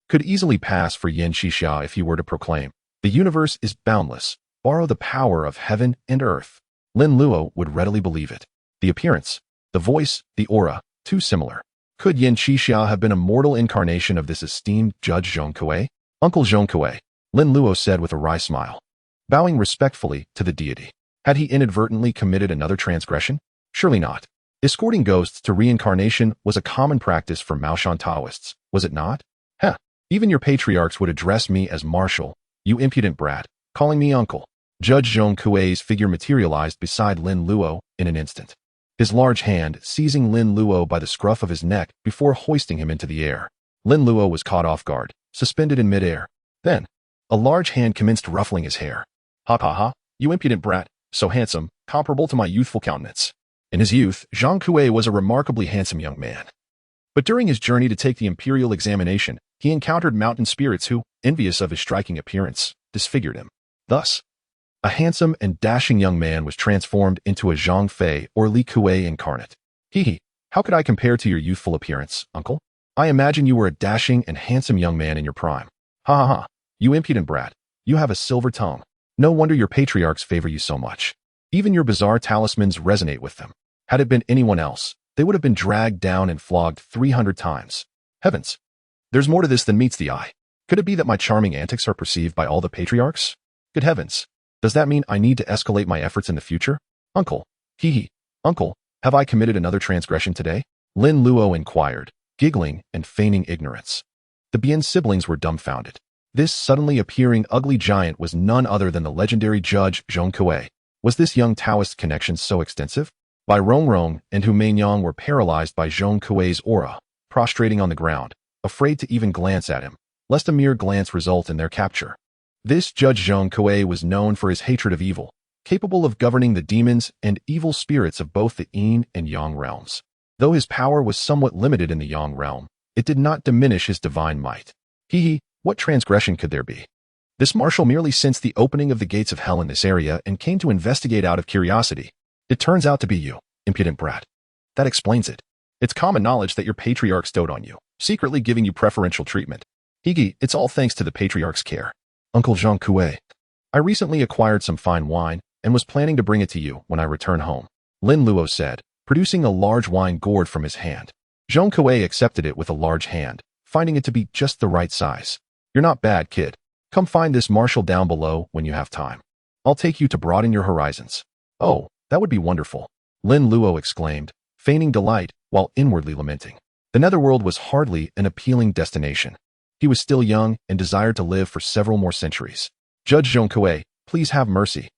could easily pass for Yan Xixia if he were to proclaim, "The universe is boundless. Borrow the power of heaven and earth." Lin Luo would readily believe it. The appearance, the voice, the aura, too similar. Could Yan Xixia have been a mortal incarnation of this esteemed Judge Zhongkue? Uncle Zhongkue, Lin Luo said with a wry smile, bowing respectfully to the deity. Had he inadvertently committed another transgression? Surely not. Escorting ghosts to reincarnation was a common practice for Maoshan Taoists, was it not? Heh, even your patriarchs would address me as Marshal, you impudent brat, calling me uncle. Judge Zhong Kuei's figure materialized beside Lin Luo in an instant, his large hand seizing Lin Luo by the scruff of his neck before hoisting him into the air. Lin Luo was caught off guard, suspended in midair. Then, a large hand commenced ruffling his hair. Ha ha ha, you impudent brat, so handsome, comparable to my youthful countenance. In his youth, Zhang Kuei was a remarkably handsome young man. But during his journey to take the imperial examination, he encountered mountain spirits who, envious of his striking appearance, disfigured him. Thus, a handsome and dashing young man was transformed into a Zhang Fei or Li Kuei incarnate. Hee, how could I compare to your youthful appearance, uncle? I imagine you were a dashing and handsome young man in your prime. Ha ha ha, you impudent brat, you have a silver tongue. No wonder your patriarchs favor you so much. Even your bizarre talismans resonate with them. Had it been anyone else, they would have been dragged down and flogged 300 times. Heavens! There's more to this than meets the eye. Could it be that my charming antics are perceived by all the patriarchs? Good heavens! Does that mean I need to escalate my efforts in the future? Uncle, uncle, have I committed another transgression today? Lin Luo inquired, giggling and feigning ignorance. The Bian siblings were dumbfounded. This suddenly appearing ugly giant was none other than the legendary judge Zhong Kuei. Was this young Taoist connection so extensive? Bai Rongrong and Hu Meinyang were paralyzed by Zhong Kuei's aura, prostrating on the ground, afraid to even glance at him, lest a mere glance result in their capture. This Judge Zhong Kuei was known for his hatred of evil, capable of governing the demons and evil spirits of both the Yin and Yang realms. Though his power was somewhat limited in the Yang realm, it did not diminish his divine might. What transgression could there be? This marshal merely sensed the opening of the gates of hell in this area and came to investigate out of curiosity. It turns out to be you, impudent brat. That explains it. It's common knowledge that your patriarch stowed on you, secretly giving you preferential treatment. It's all thanks to the patriarch's care. Uncle Zhong Kuei, I recently acquired some fine wine and was planning to bring it to you when I return home, Lin Luo said, producing a large wine gourd from his hand. Zhong Kuei accepted it with a large hand, finding it to be just the right size. You're not bad, kid. Come find this marshal down below when you have time. I'll take you to broaden your horizons. Oh, that would be wonderful, Lin Luo exclaimed, feigning delight while inwardly lamenting. The netherworld was hardly an appealing destination. He was still young and desired to live for several more centuries. Judge Zhong Kuei, please have mercy.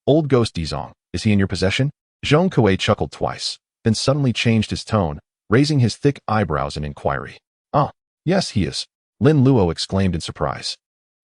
Old ghost Dizong, is he in your possession? Zhong Kuei chuckled twice, then suddenly changed his tone, raising his thick eyebrows in inquiry. Ah, yes he is, Lin Luo exclaimed in surprise,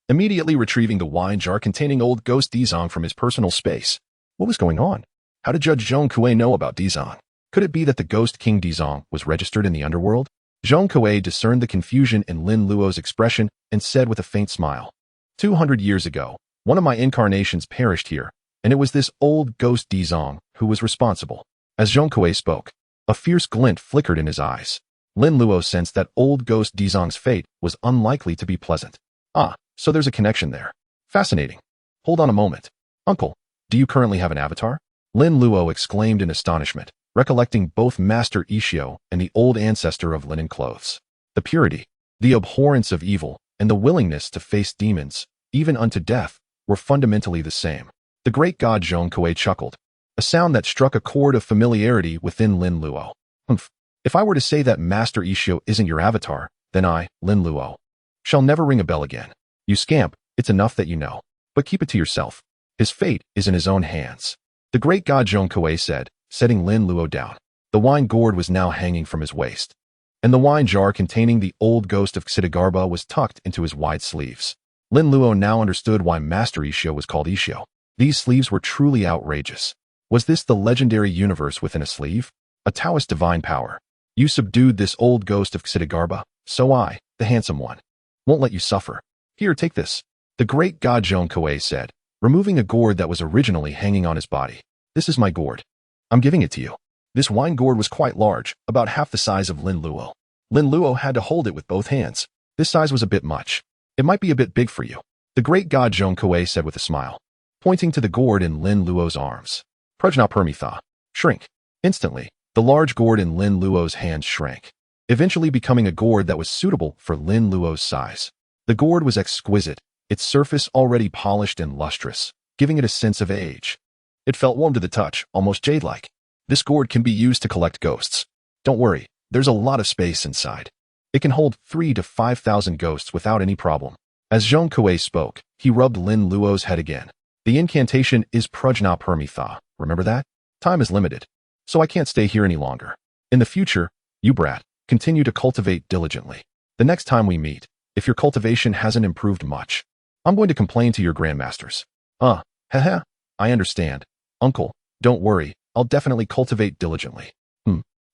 immediately retrieving the wine jar containing old ghost Dizong from his personal space. What was going on? How did Judge Zhong Kuei know about Dizong? Could it be that the ghost king Dizong was registered in the underworld? Zhong Kuei discerned the confusion in Lin Luo's expression and said with a faint smile, 200 years ago, one of my incarnations perished here, and it was this old ghost Dizong who was responsible. As Zhong Kuei spoke, a fierce glint flickered in his eyes. Lin Luo sensed that old ghost Dizong's fate was unlikely to be pleasant. Ah, so there's a connection there. Fascinating. Hold on a moment. Uncle, do you currently have an avatar? Lin Luo exclaimed in astonishment, recollecting both Master Ikkyu and the old ancestor of linen clothes. The purity, the abhorrence of evil, and the willingness to face demons, even unto death, were fundamentally the same. The great god Zhong Kuei chuckled, a sound that struck a chord of familiarity within Lin Luo. Humph. If I were to say that Master Ikkyu isn't your avatar, then I, Lin Luo, shall never ring a bell again. You scamp, it's enough that you know. But keep it to yourself. His fate is in his own hands. The great god Zhong Kuei said, setting Lin Luo down. The wine gourd was now hanging from his waist, and the wine jar containing the old ghost of Xidagarba was tucked into his wide sleeves. Lin Luo now understood why Master Ikkyu was called Ikkyu. These sleeves were truly outrageous. Was this the legendary universe within a sleeve? A Taoist divine power. You subdued this old ghost of Xidagarba, so I, the handsome one, won't let you suffer. Here, take this. The great god Zhong Kuei said, removing a gourd that was originally hanging on his body. This is my gourd. I'm giving it to you. This wine gourd was quite large, about half the size of Lin Luo. Lin Luo had to hold it with both hands. This size was a bit much. It might be a bit big for you, the great god Zhong Kuei said with a smile, pointing to the gourd in Lin Luo's arms. Prajna Permitha. Shrink. Instantly, the large gourd in Lin Luo's hands shrank, eventually becoming a gourd that was suitable for Lin Luo's size. The gourd was exquisite, its surface already polished and lustrous, giving it a sense of age. It felt warm to the touch, almost jade-like. This gourd can be used to collect ghosts. Don't worry, there's a lot of space inside. It can hold 3 to 5,000 ghosts without any problem. As Zhong Kuei spoke, he rubbed Lin Luo's head again. The incantation is Prajna Permitha. Remember that? Time is limited, so I can't stay here any longer. In the future, you brat, continue to cultivate diligently. The next time we meet, if your cultivation hasn't improved much, I'm going to complain to your grandmasters. Haha, I understand. Uncle, don't worry, I'll definitely cultivate diligently.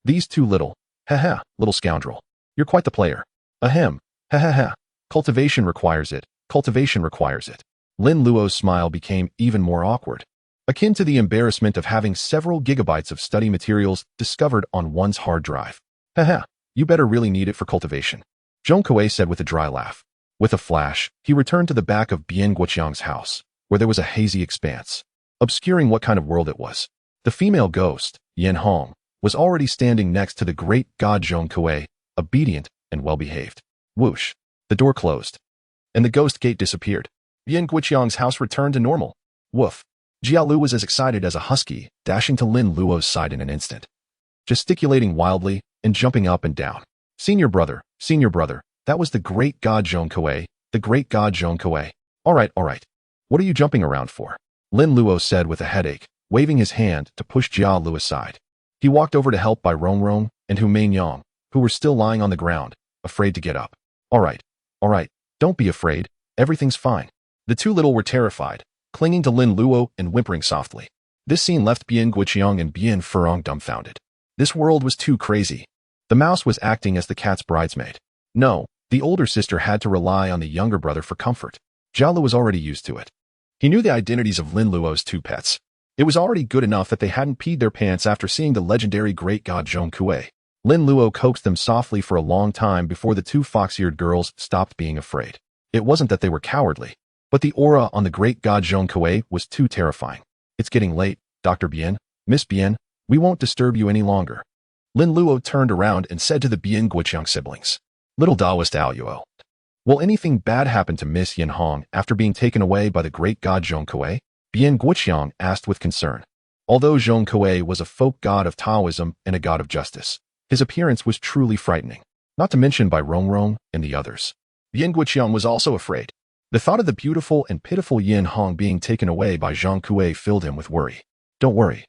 These two little scoundrel. You're quite the player. Ahem, ha. Cultivation requires it, cultivation requires it. Lin Luo's smile became even more awkward, akin to the embarrassment of having several gigabytes of study materials discovered on one's hard drive. Haha, you better really need it for cultivation. Zhong Kuei said with a dry laugh. With a flash, he returned to the back of Bian Guoqiang's house, where there was a hazy expanse, obscuring what kind of world it was. The female ghost, Yin Hong, was already standing next to the great god Zhong Kuei, obedient and well-behaved. Whoosh! The door closed, and the ghost gate disappeared. Bian Guoqiang's house returned to normal. Woof! Jialu was as excited as a husky, dashing to Lin Luo's side in an instant, gesticulating wildly and jumping up and down. Senior brother, that was the great god Zhong Kuei, the great god Zhong Kuei. All right. What are you jumping around for? Lin Luo said with a headache, waving his hand to push Jialu aside. He walked over to help by Rong and Hu Mainyang, who were still lying on the ground, afraid to get up. All right, don't be afraid, everything's fine. The two little were terrified, clinging to Lin Luo and whimpering softly. This scene left Bian Guoqiang and Bian Furong dumbfounded. This world was too crazy. The mouse was acting as the cat's bridesmaid. No, the older sister had to rely on the younger brother for comfort. Jialu was already used to it. He knew the identities of Lin Luo's two pets. It was already good enough that they hadn't peed their pants after seeing the legendary great god Zhong Kuei. Lin Luo coaxed them softly for a long time before the two fox-eared girls stopped being afraid. It wasn't that they were cowardly, but the aura on the great god Zhong Kuei was too terrifying. It's getting late, Dr. Bian, Miss Bian, we won't disturb you any longer. Lin Luo turned around and said to the Bian Guoqiang siblings, Little Taoist Aluo, will anything bad happen to Miss Yin Hong after being taken away by the great god Zhong Kuei? Bian Guoqiang asked with concern. Although Zhong Kuei was a folk god of Taoism and a god of justice, his appearance was truly frightening, not to mention by Rong and the others. Bian Guoqiang was also afraid. The thought of the beautiful and pitiful Yin Hong being taken away by Zhong Kuei filled him with worry. Don't worry.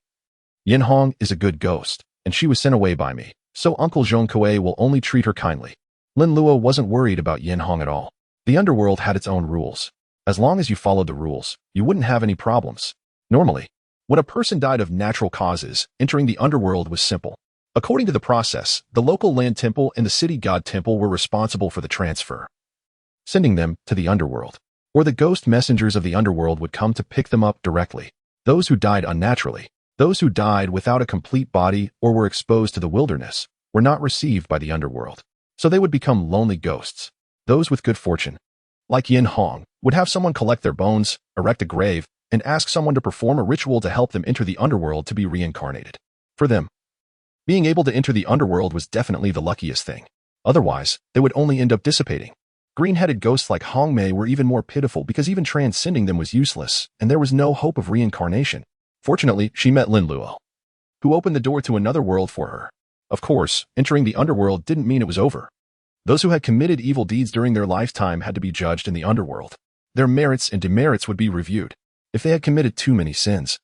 Yin Hong is a good ghost, and she was sent away by me, so Uncle Zhong Kuei will only treat her kindly. Lin Luo wasn't worried about Yin Hong at all. The underworld had its own rules. As long as you followed the rules, you wouldn't have any problems. Normally, when a person died of natural causes, entering the underworld was simple. According to the process, the local land temple and the city god temple were responsible for the transfer, sending them to the underworld, or the ghost messengers of the underworld would come to pick them up directly. Those who died unnaturally, those who died without a complete body or were exposed to the wilderness, were not received by the underworld, so they would become lonely ghosts. Those with good fortune, like Yin Hong, would have someone collect their bones, erect a grave, and ask someone to perform a ritual to help them enter the underworld to be reincarnated. For them, being able to enter the underworld was definitely the luckiest thing. Otherwise, they would only end up dissipating. Green-headed ghosts like Hong Mei were even more pitiful because even transcending them was useless, and there was no hope of reincarnation. Fortunately, she met Lin Luo, who opened the door to another world for her. Of course, entering the underworld didn't mean it was over. Those who had committed evil deeds during their lifetime had to be judged in the underworld. Their merits and demerits would be reviewed. If they had committed too many sins,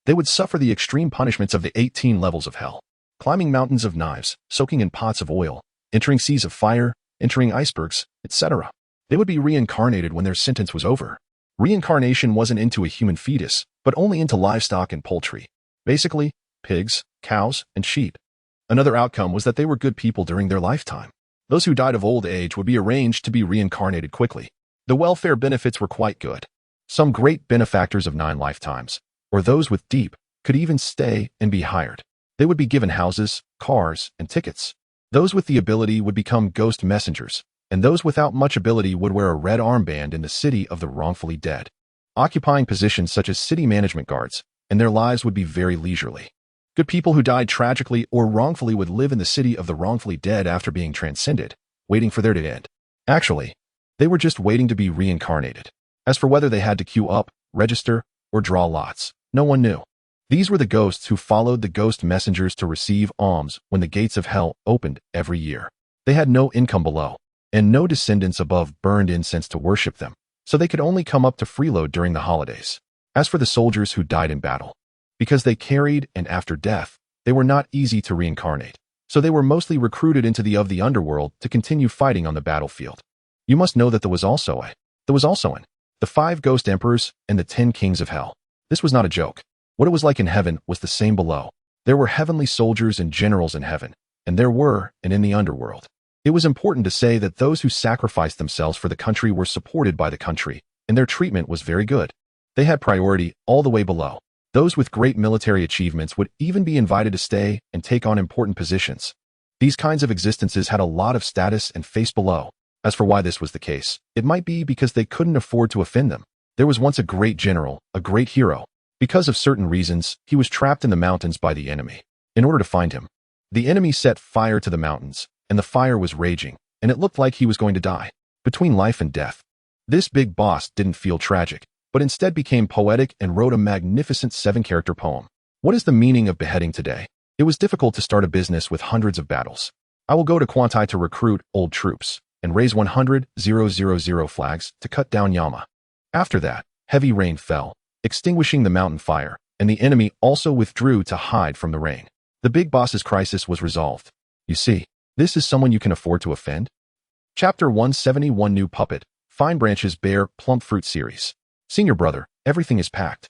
they would suffer the extreme punishments of the 18 levels of hell. Climbing mountains of knives, soaking in pots of oil, entering seas of fire, entering icebergs, etc. They would be reincarnated when their sentence was over. Reincarnation wasn't into a human fetus, but only into livestock and poultry. Basically, pigs, cows, and sheep. Another outcome was that they were good people during their lifetime. Those who died of old age would be arranged to be reincarnated quickly. The welfare benefits were quite good. Some great benefactors of 9 lifetimes, or those with deep, could even stay and be hired. They would be given houses, cars, and tickets. Those with the ability would become ghost messengers, and those without much ability would wear a red armband in the city of the wrongfully dead, occupying positions such as city management guards, and their lives would be very leisurely. Good people who died tragically or wrongfully would live in the city of the wrongfully dead after being transcended, waiting for their to end. Actually, they were just waiting to be reincarnated. As for whether they had to queue up, register, or draw lots, no one knew. These were the ghosts who followed the ghost messengers to receive alms when the gates of hell opened every year. They had no income below, and no descendants above burned incense to worship them, so they could only come up to freeload during the holidays. As for the soldiers who died in battle, because they carried and after death, they were not easy to reincarnate, so they were mostly recruited into the underworld to continue fighting on the battlefield. You must know that there was also the 5 ghost emperors and the 10 kings of hell. This was not a joke. What it was like in heaven was the same below. There were heavenly soldiers and generals in heaven, and there were, and in the underworld. It was important to say that those who sacrificed themselves for the country were supported by the country, and their treatment was very good. They had priority all the way below. Those with great military achievements would even be invited to stay and take on important positions. These kinds of existences had a lot of status and face below. As for why this was the case, it might be because they couldn't afford to offend them. There was once a great general, a great hero. Because of certain reasons, he was trapped in the mountains by the enemy. In order to find him, the enemy set fire to the mountains, and the fire was raging, and it looked like he was going to die, between life and death. This big boss didn't feel tragic, but instead became poetic and wrote a magnificent 7-character poem. What is the meaning of beheading today? It was difficult to start a business with hundreds of battles. I will go to Quantai to recruit old troops and raise 100,000 flags to cut down Yama. After that, heavy rain fell, extinguishing the mountain fire, and the enemy also withdrew to hide from the rain. The big boss's crisis was resolved. You see, this is someone you can afford to offend? Chapter 171 New Puppet, Fine Branches Bear Plump Fruit Series. Senior brother, everything is packed.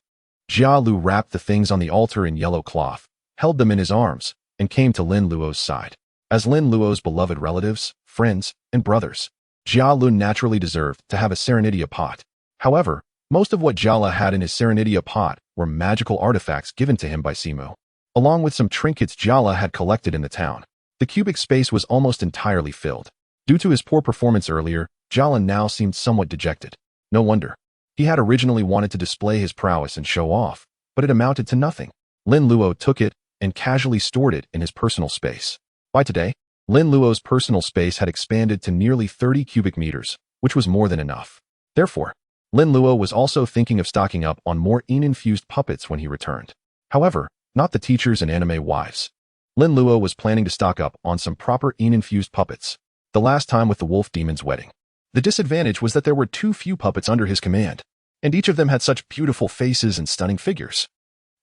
Jia Lu wrapped the things on the altar in yellow cloth, held them in his arms, and came to Lin Luo's side. As Lin Luo's beloved relatives, friends, and brothers, Jia Lu naturally deserved to have a Serenidia pot. However, most of what Jia had in his Serenidia pot were magical artifacts given to him by Simu, along with some trinkets Jia had collected in the town. The cubic space was almost entirely filled. Due to his poor performance earlier, Jia now seemed somewhat dejected. No wonder. He had originally wanted to display his prowess and show off, but it amounted to nothing. Lin Luo took it and casually stored it in his personal space. By today, Lin Luo's personal space had expanded to nearly 30 cubic meters, which was more than enough. Therefore, Lin Luo was also thinking of stocking up on more yin-infused puppets when he returned. However, not the teachers and anime wives. Lin Luo was planning to stock up on some proper yin-infused puppets, the last time with the wolf demon's wedding. The disadvantage was that there were too few puppets under his command, and each of them had such beautiful faces and stunning figures.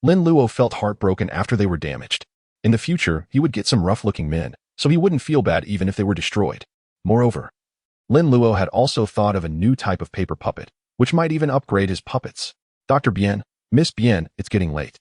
Lin Luo felt heartbroken after they were damaged. In the future, he would get some rough-looking men, so he wouldn't feel bad even if they were destroyed. Moreover, Lin Luo had also thought of a new type of paper puppet, which might even upgrade his puppets. Dr. Bien, Miss Bien, it's getting late.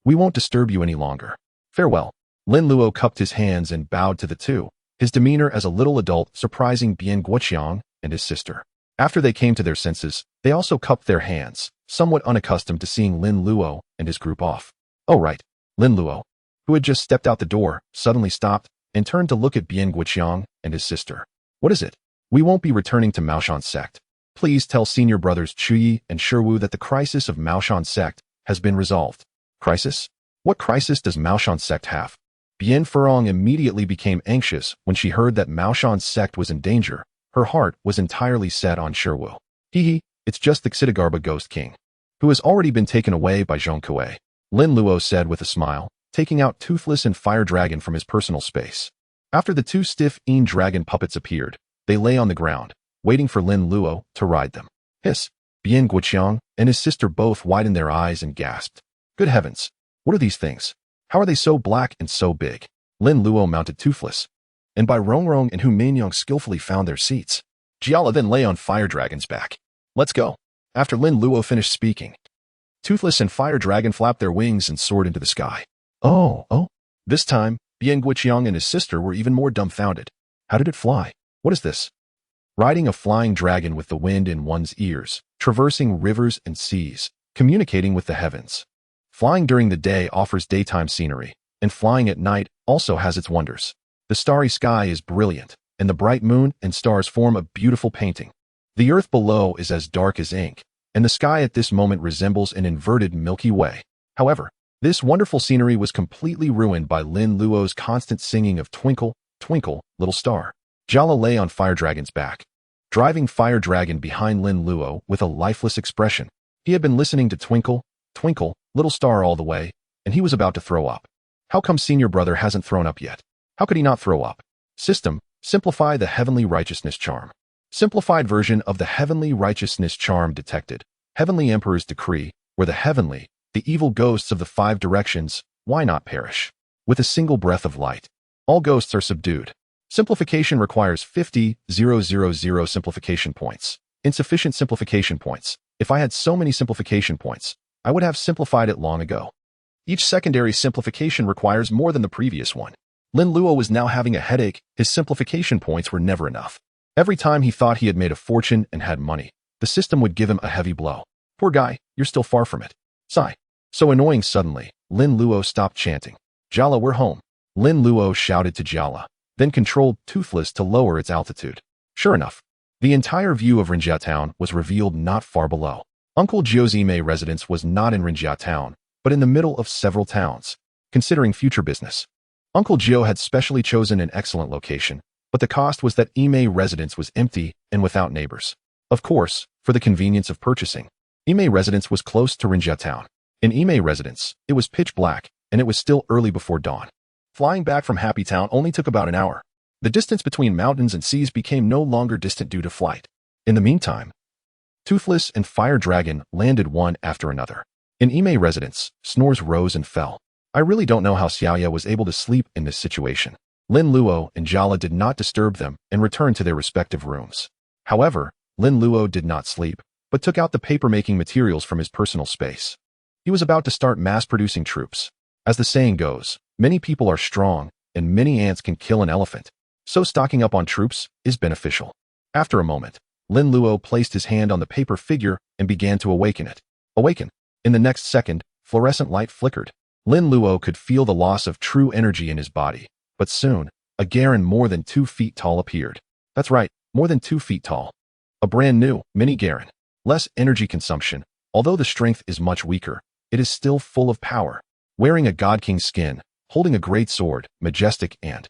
We won't disturb you any longer. Farewell. Lin Luo cupped his hands and bowed to the two, his demeanor as a little adult surprising Bien Guoqiang and his sister. After they came to their senses, they also cupped their hands, somewhat unaccustomed to seeing Lin Luo and his group off. Oh right, Lin Luo, who had just stepped out the door, suddenly stopped and turned to look at Bien Guoqiang and his sister. What is it? We won't be returning to Maoshan's sect. Please tell senior brothers Chuyi and Shiwu that the crisis of Maoshan's sect has been resolved. Crisis? What crisis does Maoshan's sect have? Bien Furong immediately became anxious when she heard that Maoshan's sect was in danger. Her heart was entirely set on Shiwu. Hee, it's just the Xidagarba Ghost King, who has already been taken away by Zhong Kuei, Lin Luo said with a smile, taking out Toothless and Fire Dragon from his personal space. After the two stiff Yin Dragon puppets appeared, they lay on the ground, waiting for Lin Luo to ride them. Hiss! Bien Guoqiang and his sister both widened their eyes and gasped. Good heavens! What are these things? How are they so black and so big? Lin Luo mounted Toothless, and by Rongrong and Hu Mingyong skillfully found their seats. Jiala then lay on Fire Dragon's back. Let's go. After Lin Luo finished speaking, Toothless and Fire Dragon flapped their wings and soared into the sky. Oh. This time, Bien Guoqiang and his sister were even more dumbfounded. How did it fly? What is this? Riding a flying dragon with the wind in one's ears, traversing rivers and seas, communicating with the heavens. Flying during the day offers daytime scenery, and flying at night also has its wonders. The starry sky is brilliant, and the bright moon and stars form a beautiful painting. The earth below is as dark as ink, and the sky at this moment resembles an inverted Milky Way. However, this wonderful scenery was completely ruined by Lin Luo's constant singing of Twinkle, Twinkle, Little Star. Jala lay on Fire Dragon's back, driving Fire Dragon behind Lin Luo with a lifeless expression. He had been listening to Twinkle, Twinkle, Little Star all the way, and he was about to throw up. How come senior brother hasn't thrown up yet? How could he not throw up? System, Simplify the Heavenly Righteousness Charm. Simplified version of the Heavenly Righteousness Charm detected. Heavenly Emperor's Decree, where the evil ghosts of the 5 directions, why not perish? With a single breath of light, all ghosts are subdued. Simplification requires 50,000 simplification points. Insufficient simplification points. If I had so many simplification points, I would have simplified it long ago. Each secondary simplification requires more than the previous one. Lin Luo was now having a headache. His simplification points were never enough. Every time he thought he had made a fortune and had money, the system would give him a heavy blow. Poor guy, you're still far from it. Sigh. So annoying. Suddenly, Lin Luo stopped chanting. Jala, we're home. Lin Luo shouted to Jala, then controlled Toothless to lower its altitude. Sure enough, the entire view of Rinjia Town was revealed not far below. Uncle Jiu's residence was not in Rinjia Town, but in the middle of several towns. Considering future business, Uncle Jiu had specially chosen an excellent location, but the cost was that residence was empty and without neighbors. Of course, for the convenience of purchasing, residence was close to Rinjia Town. In residence, it was pitch black, and it was still early before dawn. Flying back from Happy Town only took about an hour. The distance between mountains and seas became no longer distant due to flight. In the meantime, Toothless and Fire Dragon landed one after another. In residence, snores rose and fell. I really don't know how Xiaoya was able to sleep in this situation. Lin Luo and Jala did not disturb them and returned to their respective rooms. However, Lin Luo did not sleep, but took out the paper-making materials from his personal space. He was about to start mass-producing troops. As the saying goes, many people are strong, and many ants can kill an elephant. So stocking up on troops is beneficial. After a moment, Lin Luo placed his hand on the paper figure and began to awaken it. Awaken. In the next second, fluorescent light flickered. Lin Luo could feel the loss of true energy in his body, but soon, a Garen more than 2 feet tall appeared. That's right, more than 2 feet tall. A brand new, mini Garen. Less energy consumption. Although the strength is much weaker, it is still full of power. Wearing a God King skin, holding a great sword, majestic and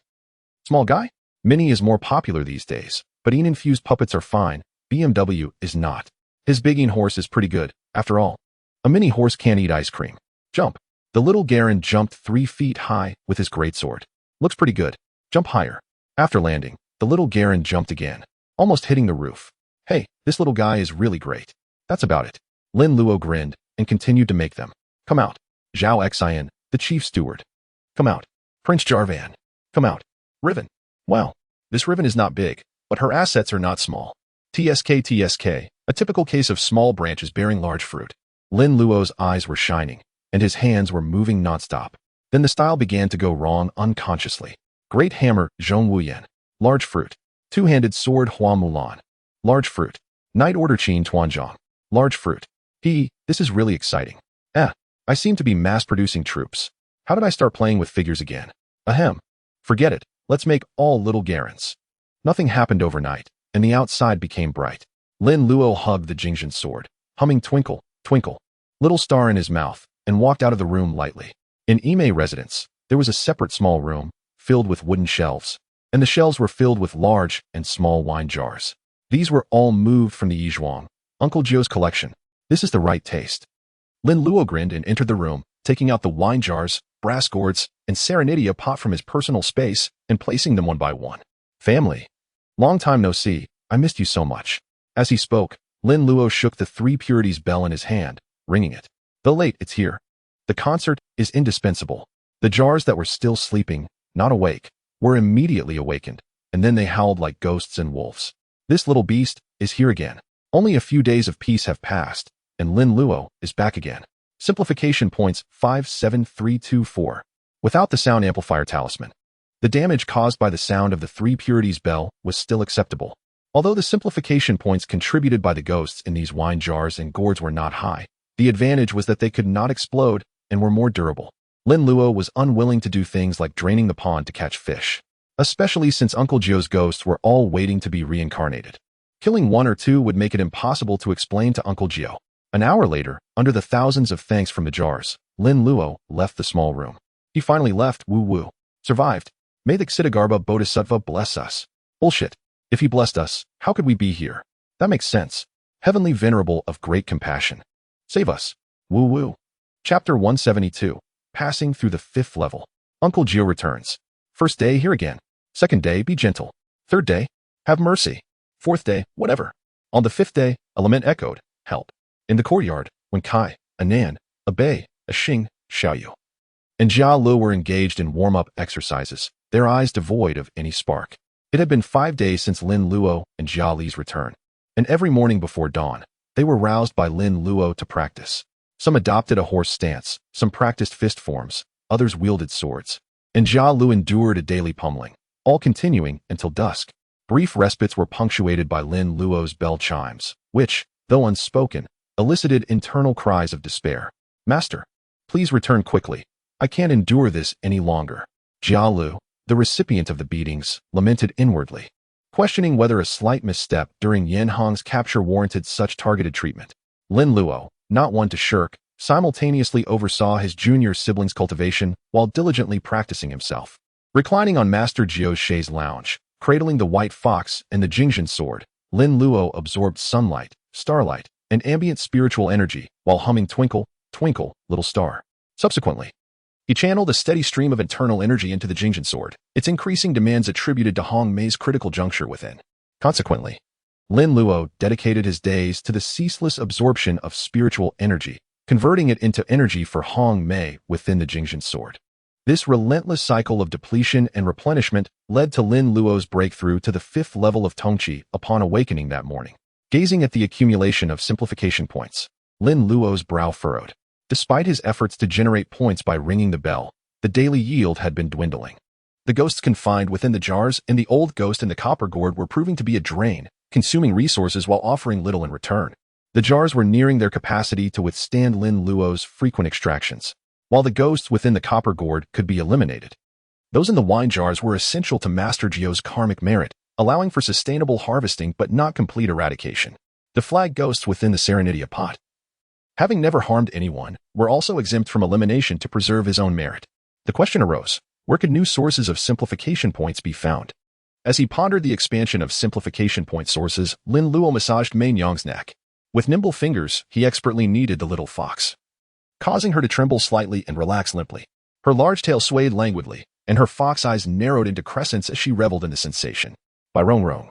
small guy? Mini is more popular these days, but infused puppets are fine. BMW is not. His bigging horse is pretty good, after all. A mini horse can't eat ice cream. Jump. The little Garen jumped 3 feet high with his greatsword. Looks pretty good. Jump higher. After landing, the little Garen jumped again, almost hitting the roof. Hey, this little guy is really great. That's about it. Lin Luo grinned and continued to make them. Come out. Zhao Xian, the chief steward. Come out. Prince Jarvan. Come out. Riven. Well, this Riven is not big, but her assets are not small. TSK, a typical case of small branches bearing large fruit. Lin Luo's eyes were shining, and his hands were moving nonstop. Then the style began to go wrong unconsciously. Great hammer, Zhong Wuyan. Large fruit. Two-handed sword, Hua Mulan. Large fruit. Knight order, Qin Tuanzhong. Large fruit. This is really exciting. I seem to be mass-producing troops. How did I start playing with figures again? Ahem. Forget it. Let's make all little Garens. Nothing happened overnight, and the outside became bright. Lin Luo hugged the Jingzhen sword, humming twinkle, twinkle, little star in his mouth, and walked out of the room lightly. In residence, there was a separate small room, filled with wooden shelves, and the shelves were filled with large and small wine jars. These were all moved from the Yizhuang, Uncle Jiu's collection. This is the right taste. Lin Luo grinned and entered the room, taking out the wine jars, brass gourds, and Serenidia pot from his personal space and placing them one by one. Family. Long time no see, I missed you so much. As he spoke, Lin Luo shook the 3 purities bell in his hand, ringing it. The late, it's here. The concert is indispensable. The jars that were still sleeping, not awake, were immediately awakened, and then they howled like ghosts and wolves. This little beast is here again. Only a few days of peace have passed, and Lin Luo is back again. Simplification points 57324. Without the sound amplifier talisman, the damage caused by the sound of the 3 purities bell was still acceptable. Although the simplification points contributed by the ghosts in these wine jars and gourds were not high, the advantage was that they could not explode and were more durable. Lin Luo was unwilling to do things like draining the pond to catch fish, especially since Uncle Jiu's ghosts were all waiting to be reincarnated. Killing 1 or 2 would make it impossible to explain to Uncle Jiu. An hour later, under the thousands of thanks from the jars, Lin Luo left the small room. He finally left. Woo woo. Survived. May the Ksiddhagarbha Bodhisattva bless us. Bullshit. If he blessed us, how could we be here? That makes sense. Heavenly Venerable of great compassion. Save us. Woo woo. Chapter 172. Passing through the 5th level. Uncle Jiu returns. First day, here again. Second day, be gentle. Third day, have mercy. Fourth day, whatever. On the fifth day, a lament echoed, help. In the courtyard, when Kai, a Nan, a Bei, a Xing, Xiaoyu, and Jia Lu were engaged in warm-up exercises, their eyes devoid of any spark. It had been 5 days since Lin Luo and Jia Li's return, and every morning before dawn, they were roused by Lin Luo to practice. Some adopted a horse stance, some practiced fist forms, others wielded swords, and Jia Lu endured a daily pummeling, all continuing until dusk. Brief respites were punctuated by Lin Luo's bell chimes, which, though unspoken, elicited internal cries of despair. Master, please return quickly. I can't endure this any longer. Jia Lu, the recipient of the beatings, lamented inwardly, questioning whether a slight misstep during Yan Hong's capture warranted such targeted treatment. Lin Luo, not one to shirk, simultaneously oversaw his junior sibling's cultivation while diligently practicing himself. Reclining on Master Jiu's chaise lounge, cradling the white fox and the Jingzhen sword, Lin Luo absorbed sunlight, starlight, and ambient spiritual energy while humming Twinkle, Twinkle, Little Star. Subsequently, he channeled a steady stream of internal energy into the Jingzhen sword, its increasing demands attributed to Hong Mei's critical juncture within. Consequently, Lin Luo dedicated his days to the ceaseless absorption of spiritual energy, converting it into energy for Hong Mei within the Jingzhen sword. This relentless cycle of depletion and replenishment led to Lin Luo's breakthrough to the 5th level of Tongqi upon awakening that morning. Gazing at the accumulation of simplification points, Lin Luo's brow furrowed. Despite his efforts to generate points by ringing the bell, the daily yield had been dwindling. The ghosts confined within the jars and the old ghost in the copper gourd were proving to be a drain, consuming resources while offering little in return. The jars were nearing their capacity to withstand Lin Luo's frequent extractions, while the ghosts within the copper gourd could be eliminated. Those in the wine jars were essential to Master Jiu's karmic merit, allowing for sustainable harvesting but not complete eradication. The flag ghosts within the Serenitia pot, having never harmed anyone, were also exempt from elimination to preserve his own merit. The question arose, where could new sources of simplification points be found? As he pondered the expansion of simplification point sources, Lin Luo massaged Mei Nyang's neck. With nimble fingers, he expertly kneaded the little fox, causing her to tremble slightly and relax limply. Her large tail swayed languidly, and her fox eyes narrowed into crescents as she reveled in the sensation. Bai Rongrong,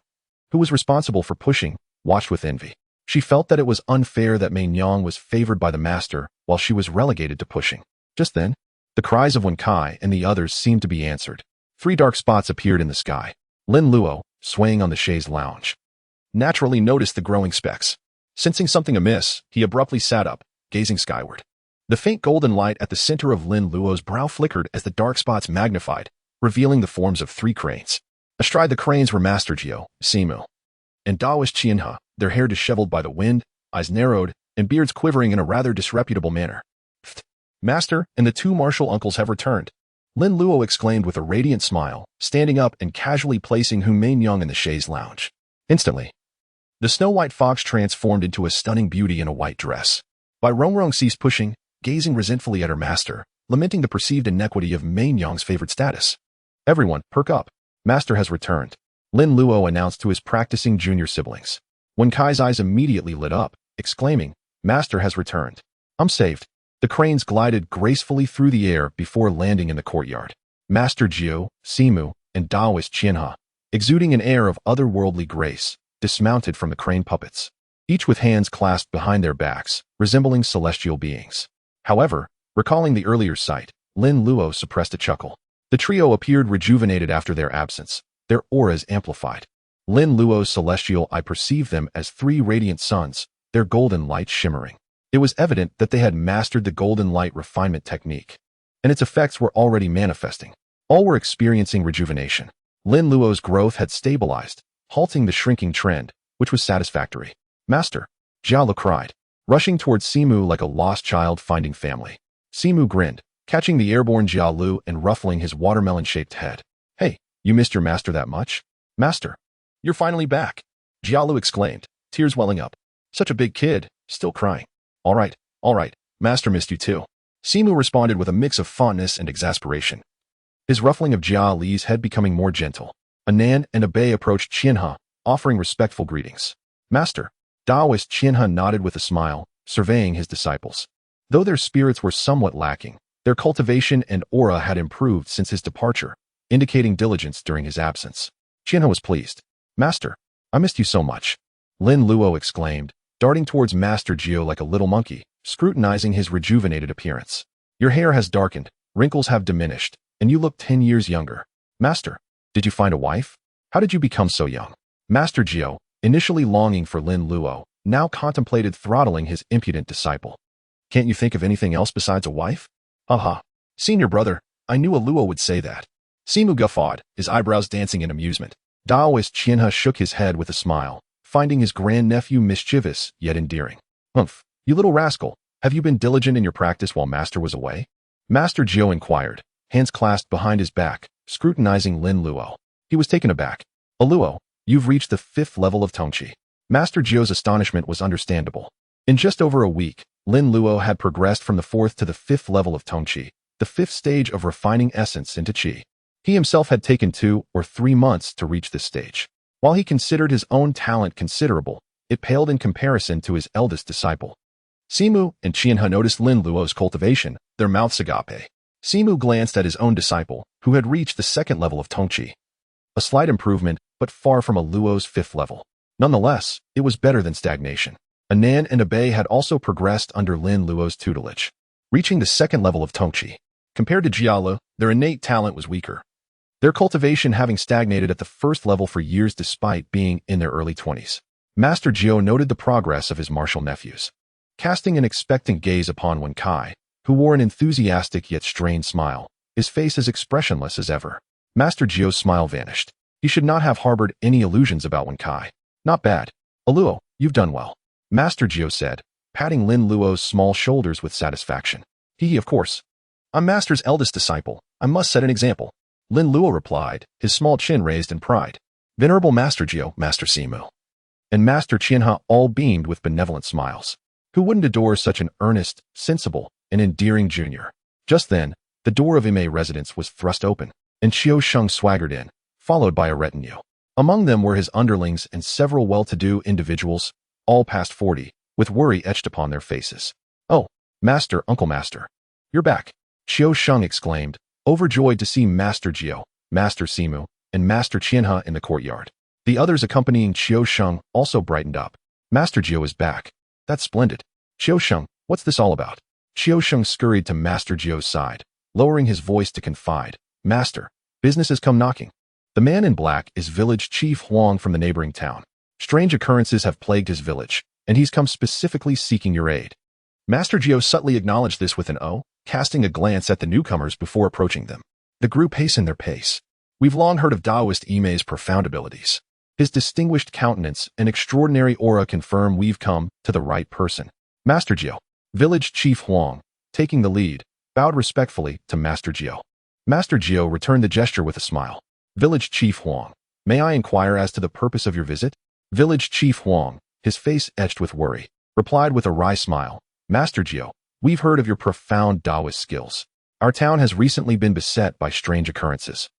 who was responsible for pushing, watched with envy. She felt that it was unfair that Mei Nyang was favored by the master while she was relegated to pushing. Just then, the cries of Wen Kai and the others seemed to be answered. 3 dark spots appeared in the sky. Lin Luo, swaying on the chaise lounge, naturally noticed the growing specks. Sensing something amiss, he abruptly sat up, gazing skyward. The faint golden light at the center of Lin Luo's brow flickered as the dark spots magnified, revealing the forms of 3 cranes. Astride the cranes were Master Jiu, Simu, and Taoist Qian He, their hair disheveled by the wind, eyes narrowed, and beards quivering in a rather disreputable manner. Pfft! Master and the 2 martial uncles have returned, Lin Luo exclaimed with a radiant smile, standing up and casually placing Mei Nyang in the chaise lounge. Instantly, the snow-white fox transformed into a stunning beauty in a white dress. Bai Rongrong ceased pushing, gazing resentfully at her master, lamenting the perceived inequity of Mei Nyang's favored status. Everyone, perk up. Master has returned, Lin Luo announced to his practicing junior siblings. Wen Kai's eyes immediately lit up, exclaiming, Master has returned. I'm saved. The cranes glided gracefully through the air before landing in the courtyard. Master Jiu, Simu, and Taoist Qian He, exuding an air of otherworldly grace, dismounted from the crane puppets, each with hands clasped behind their backs, resembling celestial beings. However, recalling the earlier sight, Lin Luo suppressed a chuckle. The trio appeared rejuvenated after their absence, their auras amplified. Lin Luo's celestial eye perceived them as 3 radiant suns, their golden light shimmering. It was evident that they had mastered the golden light refinement technique, and its effects were already manifesting. All were experiencing rejuvenation. Lin Luo's growth had stabilized, halting the shrinking trend, which was satisfactory. Master, Jia Lu cried, rushing towards Simu like a lost child finding family. Simu grinned, catching the airborne Jia Lu and ruffling his watermelon-shaped head. Hey, you missed your master that much? Master, you're finally back, Jia Lu exclaimed, tears welling up. Such a big kid, still crying. All right, master missed you too. Simu responded with a mix of fondness and exasperation, his ruffling of Jia Li's head becoming more gentle. A Nan and a Bei approached Qian He, offering respectful greetings. Master, Taoist Qian He nodded with a smile, surveying his disciples. Though their spirits were somewhat lacking, their cultivation and aura had improved since his departure, indicating diligence during his absence. Qian He was pleased. Master, I missed you so much. Lin Luo exclaimed, darting towards Master Jiu like a little monkey, scrutinizing his rejuvenated appearance. Your hair has darkened, wrinkles have diminished, and you look 10 years younger. Master, did you find a wife? How did you become so young? Master Jiu, initially longing for Lin Luo, now contemplated throttling his impudent disciple. Can't you think of anything else besides a wife? Haha. Senior brother, I knew a Luo would say that. Simu guffawed, his eyebrows dancing in amusement. Daoist Qian He shook his head with a smile, finding his grandnephew mischievous yet endearing. Humph, you little rascal, have you been diligent in your practice while Master was away? Master Jiu inquired, hands clasped behind his back, scrutinizing Lin Luo. He was taken aback. A Luo, you've reached the 5th level of Tongqi. Master Jiu's astonishment was understandable. In just over a week, Lin Luo had progressed from the 4th to the 5th level of Tongqi, the 5th stage of refining essence into qi. He himself had taken 2 or 3 months to reach this stage. While he considered his own talent considerable, it paled in comparison to his eldest disciple. Simu and Qian He noticed Lin Luo's cultivation, their mouths agape. Simu glanced at his own disciple, who had reached the 2nd level of Tongqi. A slight improvement, but far from a Luo's 5th level. Nonetheless, it was better than stagnation. A Nan and a Bei had also progressed under Lin Luo's tutelage, reaching the 2nd level of Tongqi. Compared to Jialu, their innate talent was weaker, their cultivation having stagnated at the 1st level for years despite being in their early 20s. Master Jiu noted the progress of his martial nephews. Casting an expectant gaze upon Wen Kai, who wore an enthusiastic yet strained smile, his face as expressionless as ever. Master Jiu's smile vanished. He should not have harbored any illusions about Wen Kai. Not bad. Luo, you've done well. Master Jiu said, patting Lin Luo's small shoulders with satisfaction. Of course. I'm Master's eldest disciple. I must set an example. Lin Luo replied, his small chin raised in pride. Venerable Master Jiu, Master Simu, and Master Qian He all beamed with benevolent smiles. Who wouldn't adore such an earnest, sensible, and endearing junior? Just then, the door of Imei residence was thrust open, and Qiu Sheng swaggered in, followed by a retinue. Among them were his underlings and several well-to-do individuals, all past 40, with worry etched upon their faces. Oh, Master, Uncle Master, you're back, Qiu Sheng exclaimed, overjoyed to see Master Jiu, Master Simu, and Master Qian He in the courtyard. The others accompanying Qiu Sheng also brightened up. Master Jiu is back. That's splendid. Qiu Sheng, what's this all about? Qiu Sheng scurried to Master Jiu's side, lowering his voice to confide. Master, business has come knocking. The man in black is village chief Huang from the neighboring town. Strange occurrences have plagued his village, and he's come specifically seeking your aid. Master Jiu subtly acknowledged this with an O, casting a glance at the newcomers before approaching them. The group hastened their pace. We've long heard of Daoist Imei's profound abilities. His distinguished countenance and extraordinary aura confirm we've come to the right person. Master Jiu, village chief Huang, taking the lead, bowed respectfully to Master Jiu. Master Jiu returned the gesture with a smile. Village chief Huang, may I inquire as to the purpose of your visit? Village chief Huang, his face etched with worry, replied with a wry smile. Master Jiu, we've heard of your profound Taoist skills. Our town has recently been beset by strange occurrences,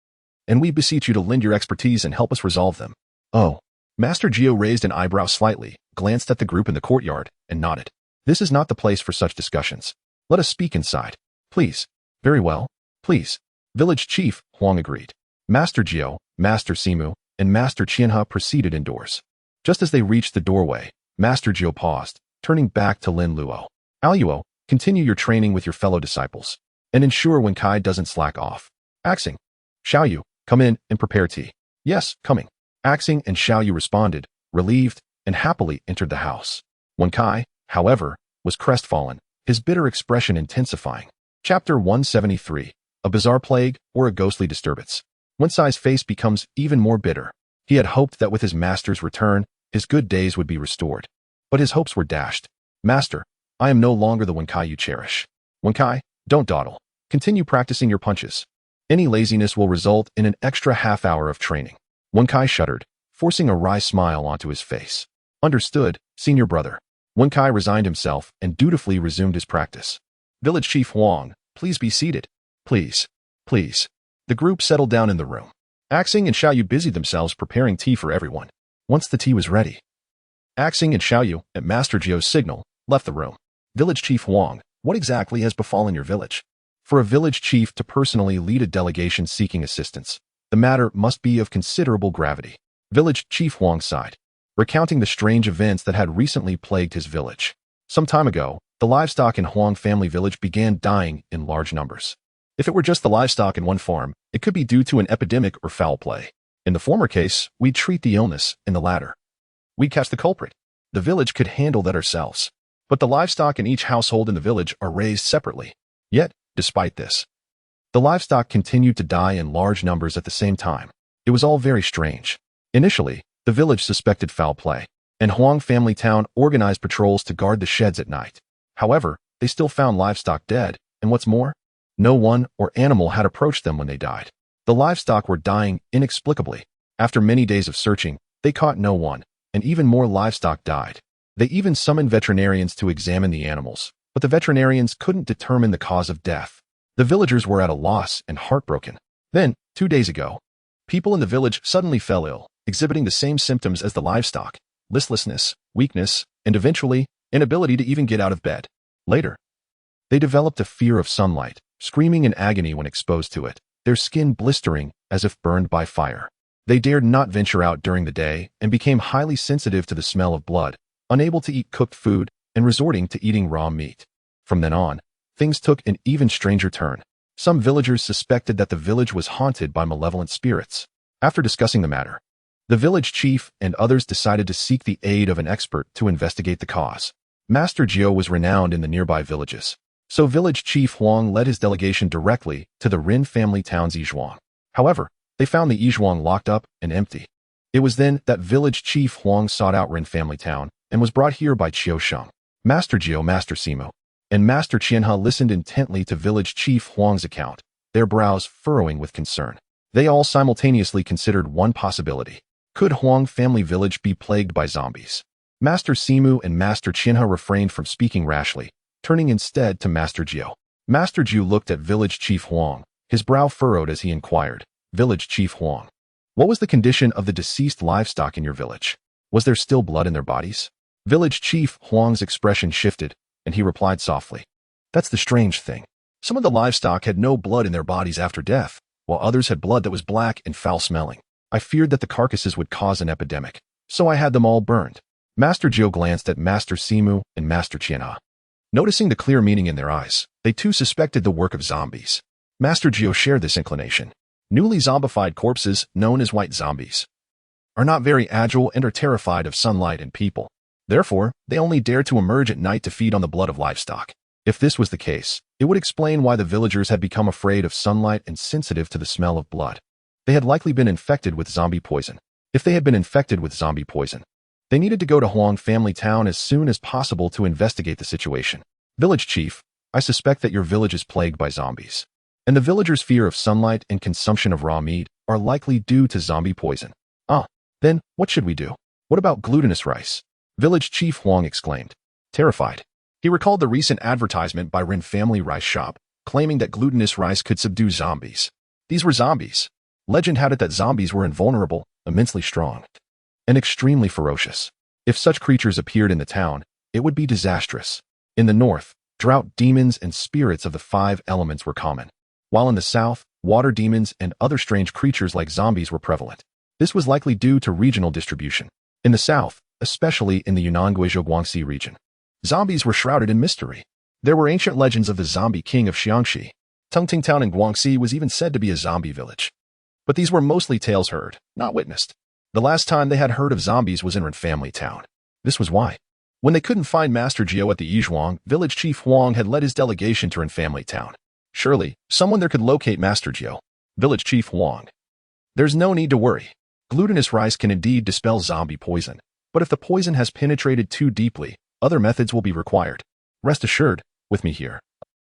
and we beseech you to lend your expertise and help us resolve them. Oh. Master Jiu raised an eyebrow slightly, glanced at the group in the courtyard, and nodded. This is not the place for such discussions. Let us speak inside. Please. Very well. Please. Village chief, Huang agreed. Master Jiu, Master Simu, and Master Qian He proceeded indoors. Just as they reached the doorway, Master Jiu paused, turning back to Lin Luo. Luo, continue your training with your fellow disciples, and ensure Wen Kai doesn't slack off. Axing. Xiaoyu, come in and prepare tea. Yes, coming. Axing and Xiaoyu responded, relieved, and happily entered the house. Wen Kai, however, was crestfallen, his bitter expression intensifying. Chapter 173, a bizarre plague or a ghostly disturbance. Wen Kai's face becomes even more bitter. He had hoped that with his master's return, his good days would be restored. But his hopes were dashed. Master, I am no longer the Wen Kai you cherish. Wen Kai, don't dawdle. Continue practicing your punches. Any laziness will result in an extra half hour of training. Wen Kai shuddered, forcing a wry smile onto his face. Understood, senior brother. Wen Kai resigned himself and dutifully resumed his practice. Village Chief Huang, please be seated. Please. Please. The group settled down in the room. Axing and Xiaoyu busied themselves preparing tea for everyone. Once the tea was ready, Axing and Xiaoyu, at Master Jiu's signal, left the room. Village Chief Huang, what exactly has befallen your village? For a village chief to personally lead a delegation seeking assistance, The matter must be of considerable gravity. Village Chief Huang sighed, recounting the strange events that had recently plagued his village. Some time ago, the livestock in Huang family village began dying in large numbers. If it were just the livestock in one farm, it could be due to an epidemic or foul play. In the former case, we'd treat the illness. In the latter, we'd catch the culprit. The village could handle that ourselves. But the livestock in each household in the village are raised separately. Yet, despite this, the livestock continued to die in large numbers at the same time. It was all very strange. Initially, the village suspected foul play, and Huang family town organized patrols to guard the sheds at night. However, they still found livestock dead, and what's more, no one or animal had approached them when they died. The livestock were dying inexplicably. After many days of searching, they caught no one, and even more livestock died. They even summoned veterinarians to examine the animals, but the veterinarians couldn't determine the cause of death. The villagers were at a loss and heartbroken. Then, 2 days ago, people in the village suddenly fell ill, exhibiting the same symptoms as the livestock: listlessness, weakness, and eventually, inability to even get out of bed. Later, they developed a fear of sunlight, screaming in agony when exposed to it, their skin blistering as if burned by fire. They dared not venture out during the day and became highly sensitive to the smell of blood, unable to eat cooked food, and resorting to eating raw meat. From then on, things took an even stranger turn. Some villagers suspected that the village was haunted by malevolent spirits. After discussing the matter, the village chief and others decided to seek the aid of an expert to investigate the cause. Master Jiu was renowned in the nearby villages, so village chief Huang led his delegation directly to the Rin family town's Yizhuang. However, they found the Yizhuang locked up and empty. It was then that village chief Huang sought out Rin family town and was brought here by Qiu Sheng. Master Jiu, Master Simu, and Master Qian He listened intently to village chief Huang's account, their brows furrowing with concern. They all simultaneously considered one possibility. Could Huang family village be plagued by zombies? Master Simu and Master Qian He refrained from speaking rashly, turning instead to Master Jiu. Master Jiu looked at village chief Huang, his brow furrowed as he inquired, "Village chief Huang, what was the condition of the deceased livestock in your village? Was there still blood in their bodies?" Village chief Huang's expression shifted, and he replied softly, "That's the strange thing. Some of the livestock had no blood in their bodies after death, while others had blood that was black and foul-smelling. I feared that the carcasses would cause an epidemic, so I had them all burned." Master Jiu glanced at Master Simu and Master Qian He. Noticing the clear meaning in their eyes, they too suspected the work of zombies. Master Jiu shared this inclination. Newly zombified corpses, known as white zombies, are not very agile and are terrified of sunlight and people. Therefore, they only dare to emerge at night to feed on the blood of livestock. If this was the case, it would explain why the villagers had become afraid of sunlight and sensitive to the smell of blood. They had likely been infected with zombie poison. If they had been infected with zombie poison, they needed to go to Huang family town as soon as possible to investigate the situation. "Village chief, I suspect that your village is plagued by zombies, and the villagers' fear of sunlight and consumption of raw meat are likely due to zombie poison." Then what should we do? What about glutinous rice?" Village chief Huang exclaimed, terrified. He recalled the recent advertisement by Rin family rice shop, claiming that glutinous rice could subdue zombies. These were zombies. Legend had it that zombies were invulnerable, immensely strong, and extremely ferocious. If such creatures appeared in the town, it would be disastrous. In the north, drought demons and spirits of the 5 elements were common, while in the south, water demons and other strange creatures like zombies were prevalent. This was likely due to regional distribution. In the south, especially in the Yunnan Guizhou Guangxi region, zombies were shrouded in mystery. There were ancient legends of the zombie king of Xiangxi. Tongtian town in Guangxi was even said to be a zombie village. But these were mostly tales heard, not witnessed. The last time they had heard of zombies was in Ren family town. This was why, when they couldn't find Master Jiu at the Yizhuang, village chief Huang had led his delegation to Ren family town. Surely, someone there could locate Master Jiu. Village chief Huang, "There's no need to worry. Glutinous rice can indeed dispel zombie poison, but if the poison has penetrated too deeply, other methods will be required. Rest assured, with me here.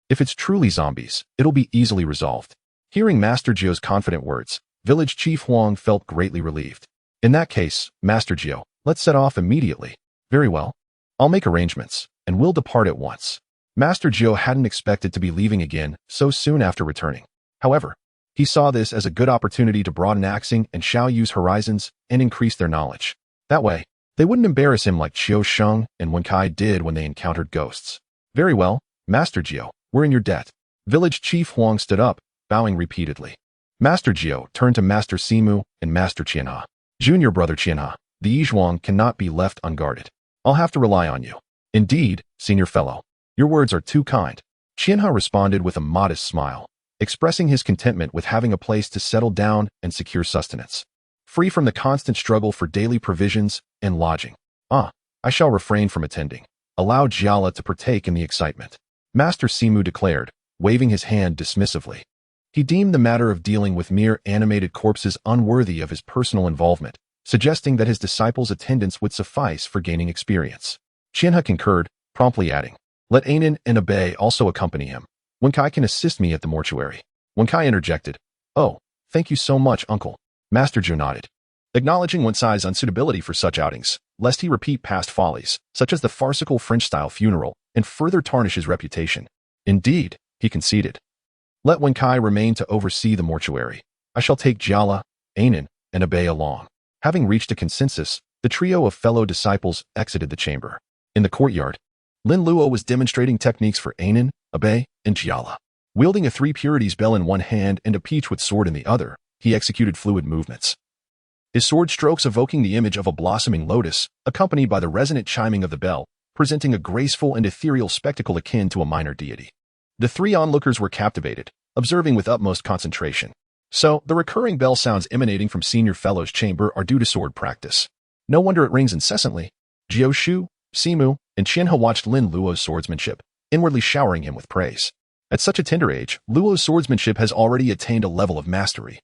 If it's truly zombies, it'll be easily resolved." Hearing Master Jiu's confident words, village chief Huang felt greatly relieved. "In that case, Master Jiu, let's set off immediately." "Very well. I'll make arrangements, and we'll depart at once." Master Jiu hadn't expected to be leaving again so soon after returning. However, he saw this as a good opportunity to broaden Axing and Xiaoyu's horizons and increase their knowledge. That way, they wouldn't embarrass him like Qiu Sheng and Wen Kai did when they encountered ghosts. "Very well, Master Jiu, we're in your debt." Village chief Huang stood up, bowing repeatedly. Master Jiu turned to Master Simu and Master Qian He. Junior brother Qian He, the Yizhuang cannot be left unguarded. I'll have to rely on you. Indeed, senior fellow. Your words are too kind. Qian He responded with a modest smile, expressing his contentment with having a place to settle down and secure sustenance, free from the constant struggle for daily provisions and lodging. I shall refrain from attending. Allow Jiala to partake in the excitement. Master Simu declared, waving his hand dismissively. He deemed the matter of dealing with mere animated corpses unworthy of his personal involvement, suggesting that his disciples' attendance would suffice for gaining experience. Qian He concurred, promptly adding, let Anan and Abe also accompany him. Wenkai can assist me at the mortuary. Wenkai interjected, oh, thank you so much, uncle. Master Jiu nodded, acknowledging Wencai's unsuitability for such outings, lest he repeat past follies, such as the farcical French-style funeral, and further tarnish his reputation. Indeed, he conceded. Let Wenkai remain to oversee the mortuary. I shall take Jiala, Anan, and Abe along. Having reached a consensus, the trio of fellow disciples exited the chamber. In the courtyard, Lin Luo was demonstrating techniques for Anan, Abe, and Jiala. Wielding a three purities bell in one hand and a peach with sword in the other, he executed fluid movements. His sword strokes evoking the image of a blossoming lotus, accompanied by the resonant chiming of the bell, presenting a graceful and ethereal spectacle akin to a minor deity. The three onlookers were captivated, observing with utmost concentration. So, the recurring bell sounds emanating from Senior Fellow's chamber are due to sword practice. No wonder it rings incessantly. Jiu, Simu, and Qian He watched Lin Luo's swordsmanship, inwardly showering him with praise. At such a tender age, Luo's swordsmanship has already attained a level of mastery,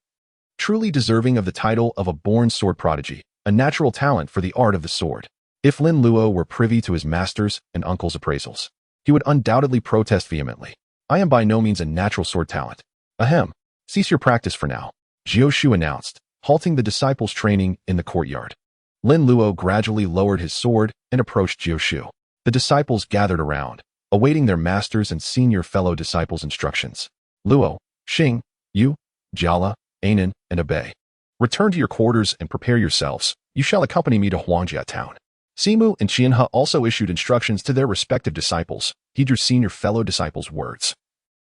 truly deserving of the title of a born sword prodigy, a natural talent for the art of the sword. If Lin Luo were privy to his master's and uncle's appraisals, he would undoubtedly protest vehemently. I am by no means a natural sword talent. Ahem. Cease your practice for now, Jiu announced, halting the disciples' training in the courtyard. Lin Luo gradually lowered his sword and approached Jiu. The disciples gathered around, awaiting their master's and senior fellow disciples' instructions. Luo, Xing, Yu, Jiala, Anan, and Abe. Return to your quarters and prepare yourselves. You shall accompany me to Huangjia town. Simu and Qian He also issued instructions to their respective disciples. Heed your senior fellow disciples' words.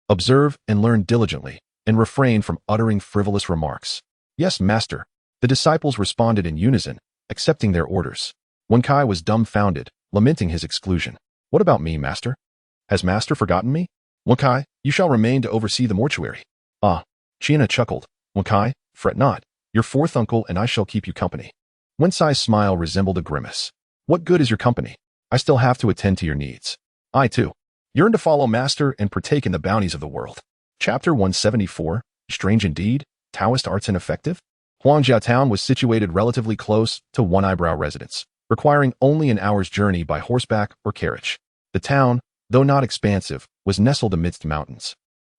Observe and learn diligently, and refrain from uttering frivolous remarks. Yes, master. The disciples responded in unison, accepting their orders. Wenkai was dumbfounded, lamenting his exclusion. What about me, master? Has master forgotten me? Wenkai, you shall remain to oversee the mortuary. Qian He chuckled. Wenkai, fret not. Your fourth uncle and I shall keep you company. Wencai's smile resembled a grimace. What good is your company? I still have to attend to your needs. I, too, yearn to follow master and partake in the bounties of the world. Chapter 174, Strange Indeed, Taoist Arts Ineffective? Huangjia town was situated relatively close to One Eyebrow residence, requiring only an hour's journey by horseback or carriage. The town, though not expansive, was nestled amidst mountains,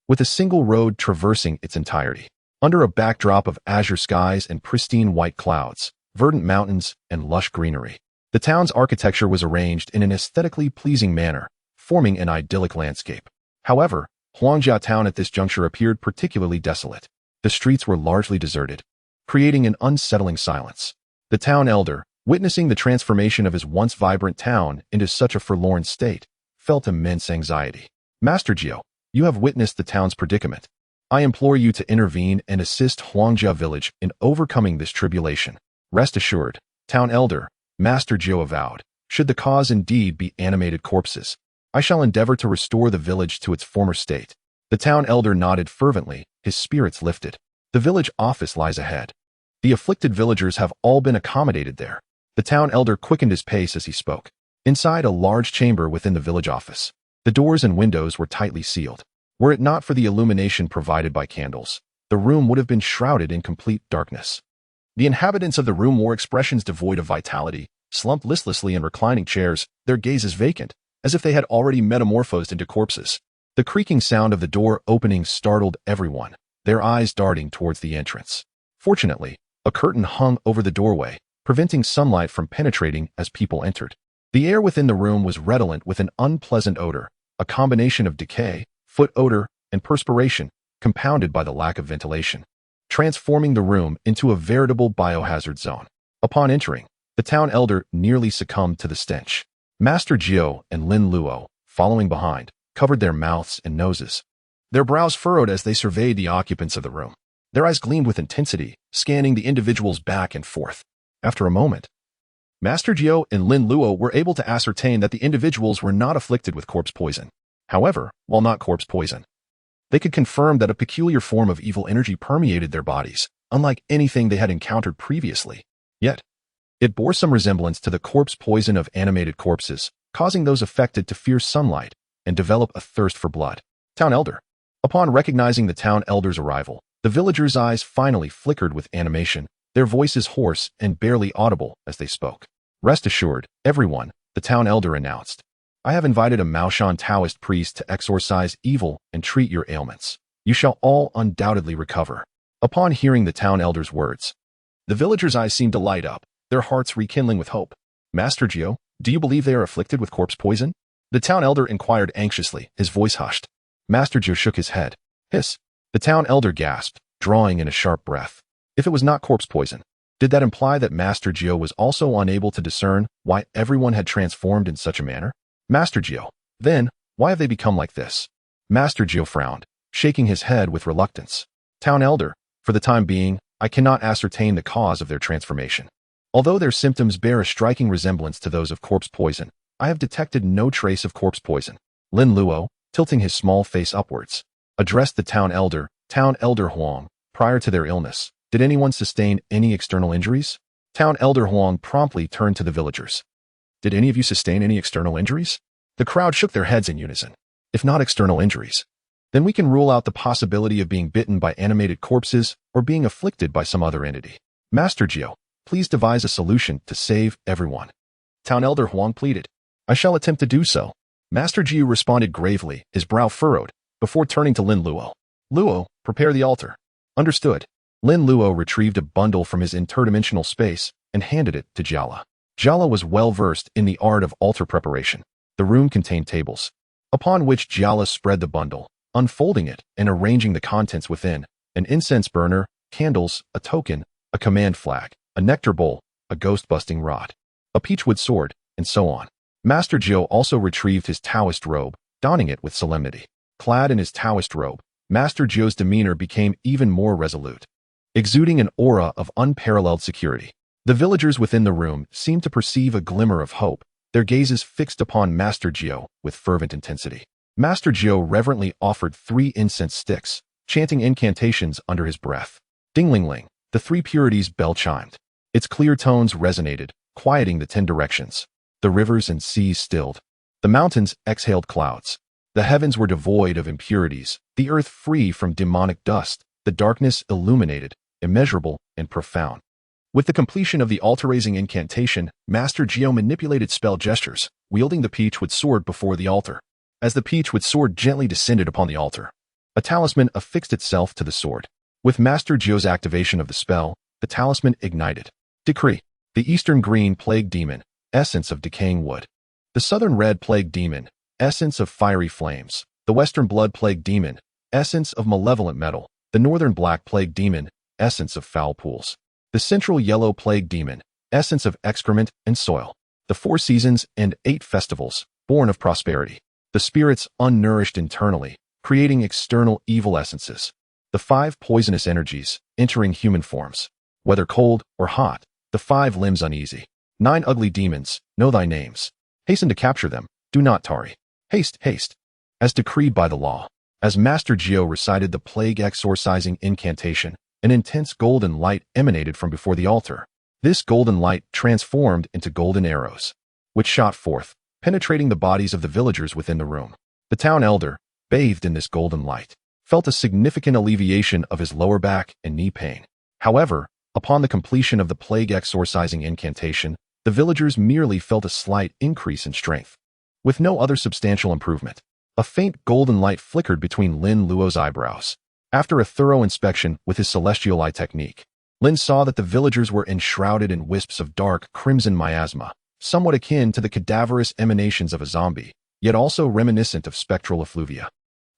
with a single road traversing its entirety. Under a backdrop of azure skies and pristine white clouds, verdant mountains, and lush greenery, the town's architecture was arranged in an aesthetically pleasing manner, forming an idyllic landscape. However, Huangjia town at this juncture appeared particularly desolate. The streets were largely deserted, creating an unsettling silence. The town elder, witnessing the transformation of his once vibrant town into such a forlorn state, felt immense anxiety. Master Jiu, you have witnessed the town's predicament. I implore you to intervene and assist Huangjia village in overcoming this tribulation. Rest assured, town elder, Master Jiu avowed, should the cause indeed be animated corpses, I shall endeavor to restore the village to its former state. The town elder nodded fervently, his spirits lifted. The village office lies ahead. The afflicted villagers have all been accommodated there. The town elder quickened his pace as he spoke. Inside a large chamber within the village office, the doors and windows were tightly sealed. Were it not for the illumination provided by candles, the room would have been shrouded in complete darkness. The inhabitants of the room wore expressions devoid of vitality, slumped listlessly in reclining chairs, their gazes vacant, as if they had already metamorphosed into corpses. The creaking sound of the door opening startled everyone, their eyes darting towards the entrance. Fortunately, a curtain hung over the doorway, preventing sunlight from penetrating as people entered. The air within the room was redolent with an unpleasant odor, a combination of decay, foot odor, and perspiration, compounded by the lack of ventilation, transforming the room into a veritable biohazard zone. Upon entering, the town elder nearly succumbed to the stench. Master Jiu and Lin Luo, following behind, covered their mouths and noses, their brows furrowed as they surveyed the occupants of the room. Their eyes gleamed with intensity, scanning the individuals back and forth. After a moment, Master Jiu and Lin Luo were able to ascertain that the individuals were not afflicted with corpse poison. However, while not corpse poison, they could confirm that a peculiar form of evil energy permeated their bodies, unlike anything they had encountered previously. Yet, it bore some resemblance to the corpse poison of animated corpses, causing those affected to fear sunlight and develop a thirst for blood. Town Elder. Upon recognizing the Town Elder's arrival, the villagers' eyes finally flickered with animation, their voices hoarse and barely audible as they spoke. Rest assured, everyone, the Town Elder announced. I have invited a Maoshan Taoist priest to exorcise evil and treat your ailments. You shall all undoubtedly recover. Upon hearing the Town Elder's words, the villagers' eyes seemed to light up, their hearts rekindling with hope. Master Jiu, do you believe they are afflicted with corpse poison? The Town Elder inquired anxiously, his voice hushed. Master Jiu shook his head. Hiss. The Town Elder gasped, drawing in a sharp breath. If it was not corpse poison, did that imply that Master Jiu was also unable to discern why everyone had transformed in such a manner? Master Jiu, then, why have they become like this? Master Jiu frowned, shaking his head with reluctance. Town Elder, for the time being, I cannot ascertain the cause of their transformation. Although their symptoms bear a striking resemblance to those of corpse poison, I have detected no trace of corpse poison. Lin Luo, tilting his small face upwards, addressed the Town Elder Huang. Prior to their illness, did anyone sustain any external injuries? Town Elder Huang promptly turned to the villagers. Did any of you sustain any external injuries? The crowd shook their heads in unison. If not external injuries, then we can rule out the possibility of being bitten by animated corpses or being afflicted by some other entity. Master Jiu, please devise a solution to save everyone. Town Elder Huang pleaded. I shall attempt to do so. Master Jiu responded gravely, his brow furrowed, before turning to Lin Luo. Luo, prepare the altar. Understood. Lin Luo retrieved a bundle from his interdimensional space and handed it to Jiala. Jiala was well versed in the art of altar preparation. The room contained tables, upon which Jiala spread the bundle, unfolding it and arranging the contents within: an incense burner, candles, a token, a command flag, a nectar bowl, a ghost-busting rod, a peachwood sword, and so on. Master Jiu also retrieved his Taoist robe, donning it with solemnity. Clad in his Taoist robe, Master Jiu's demeanor became even more resolute, exuding an aura of unparalleled security. The villagers within the room seemed to perceive a glimmer of hope, their gazes fixed upon Master Jiu with fervent intensity. Master Jiu reverently offered 3 incense sticks, chanting incantations under his breath. Ding-ling-ling, the 3 purities bell chimed. Its clear tones resonated, quieting the 10 directions. The rivers and seas stilled. The mountains exhaled clouds. The heavens were devoid of impurities, the earth free from demonic dust, the darkness illuminated, immeasurable, and profound. With the completion of the altar-raising incantation, Master Jiu manipulated spell gestures, wielding the peachwood sword before the altar. As the peachwood sword gently descended upon the altar, a talisman affixed itself to the sword. With Master Jiu's activation of the spell, the talisman ignited. Decree. The Eastern Green Plague Demon, essence of decaying wood. The Southern Red Plague Demon, essence of fiery flames. The Western Blood Plague Demon, essence of malevolent metal. The Northern Black Plague Demon, essence of foul pools. The Central Yellow Plague Demon, essence of excrement and soil. The 4 seasons and 8 festivals, born of prosperity. The spirits unnourished internally, creating external evil essences. The 5 poisonous energies, entering human forms. Whether cold or hot, the 5 limbs uneasy. 9 ugly demons, know thy names. Hasten to capture them, do not tarry. Haste, haste. As decreed by the law. As Master Jiu recited the plague exorcising incantation, an intense golden light emanated from before the altar. This golden light transformed into golden arrows, which shot forth, penetrating the bodies of the villagers within the room. The Town Elder, bathed in this golden light, felt a significant alleviation of his lower back and knee pain. However, upon the completion of the plague exorcising incantation, the villagers merely felt a slight increase in strength, with no other substantial improvement. A faint golden light flickered between Lin Luo's eyebrows. After a thorough inspection with his celestial eye technique, Lin saw that the villagers were enshrouded in wisps of dark crimson miasma, somewhat akin to the cadaverous emanations of a zombie, yet also reminiscent of spectral effluvia,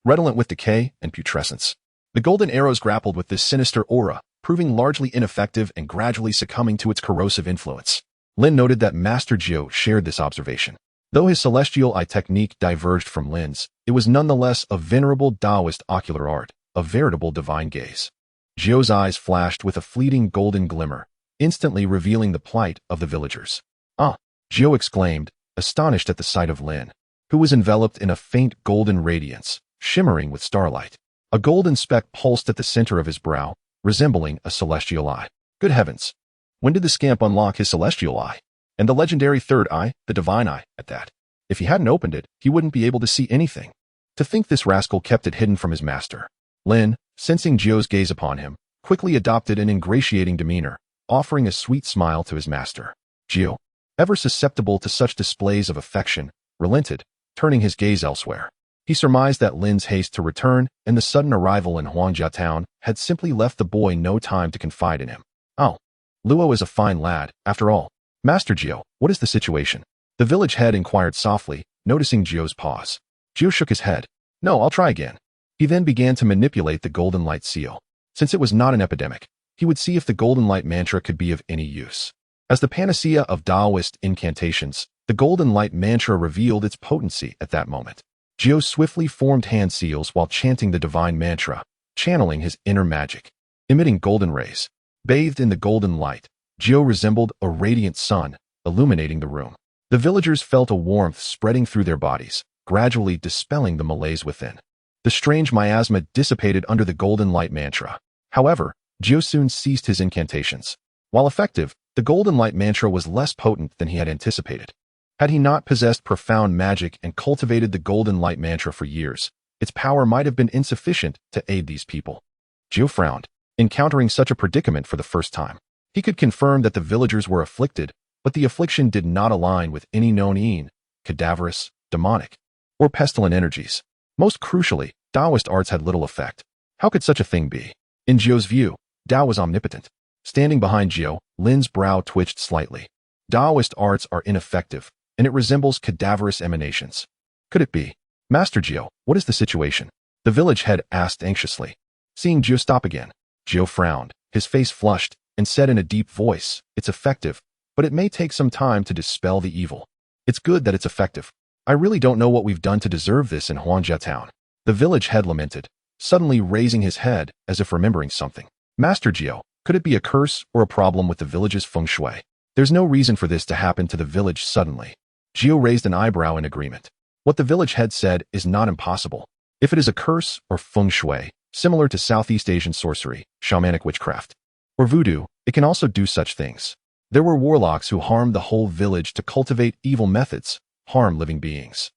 redolent with decay and putrescence. The golden arrows grappled with this sinister aura, proving largely ineffective and gradually succumbing to its corrosive influence. Lin noted that Master Jiu shared this observation. Though his celestial eye technique diverged from Lin's, it was nonetheless a venerable Taoist ocular art, a veritable divine gaze. Jiu's eyes flashed with a fleeting golden glimmer, instantly revealing the plight of the villagers. "Ah!" Jiu exclaimed, astonished at the sight of Lin, who was enveloped in a faint golden radiance, shimmering with starlight. A golden speck pulsed at the center of his brow, resembling a celestial eye. Good heavens! When did the scamp unlock his celestial eye? And the legendary third eye, the divine eye, at that? If he hadn't opened it, he wouldn't be able to see anything. To think this rascal kept it hidden from his master. Lin, sensing Jiu's gaze upon him, quickly adopted an ingratiating demeanor, offering a sweet smile to his master. Jiu, ever susceptible to such displays of affection, relented, turning his gaze elsewhere. He surmised that Lin's haste to return and the sudden arrival in Huangjia town had simply left the boy no time to confide in him. "Oh, Luo is a fine lad, after all. Master Jiu, what is the situation?" The village head inquired softly, noticing Jiu's pause. Jiu shook his head. "No, I'll try again." He then began to manipulate the golden light seal. Since it was not an epidemic, he would see if the golden light mantra could be of any use. As the panacea of Taoist incantations, the golden light mantra revealed its potency at that moment. Jiu swiftly formed hand seals while chanting the divine mantra, channeling his inner magic, emitting golden rays. Bathed in the golden light, Jiu resembled a radiant sun, illuminating the room. The villagers felt a warmth spreading through their bodies, gradually dispelling the malaise within. The strange miasma dissipated under the golden light mantra. However, Jiu soon ceased his incantations. While effective, the golden light mantra was less potent than he had anticipated. Had he not possessed profound magic and cultivated the golden light mantra for years, its power might have been insufficient to aid these people. Jiu frowned, encountering such a predicament for the first time. He could confirm that the villagers were afflicted, but the affliction did not align with any known Qian, cadaverous, demonic, or pestilent energies. Most crucially, Taoist arts had little effect. How could such a thing be? In Jiu's view, Tao was omnipotent. Standing behind Jiu, Lin's brow twitched slightly. Taoist arts are ineffective, and it resembles cadaverous emanations. Could it be? Master Jiu, what is the situation? The village head asked anxiously. Seeing Jiu stop again, Jiu frowned, his face flushed, and said in a deep voice, "It's effective, but it may take some time to dispel the evil. It's good that it's effective. I really don't know what we've done to deserve this in Huangjia town." The village head lamented, suddenly raising his head as if remembering something. Master Jiu, could it be a curse or a problem with the village's feng shui? There's no reason for this to happen to the village suddenly. Jiu raised an eyebrow in agreement. What the village head said is not impossible. If it is a curse or feng shui, similar to Southeast Asian sorcery, shamanic witchcraft, or voodoo, it can also do such things. There were warlocks who harmed the whole village to cultivate evil methods, harm living beings,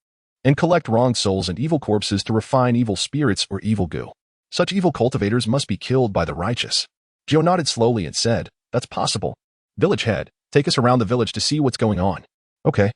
and collect wrong souls and evil corpses to refine evil spirits or evil goo. Such evil cultivators must be killed by the righteous. Jiu nodded slowly and said, "That's possible. Village head, take us around the village to see what's going on." Okay,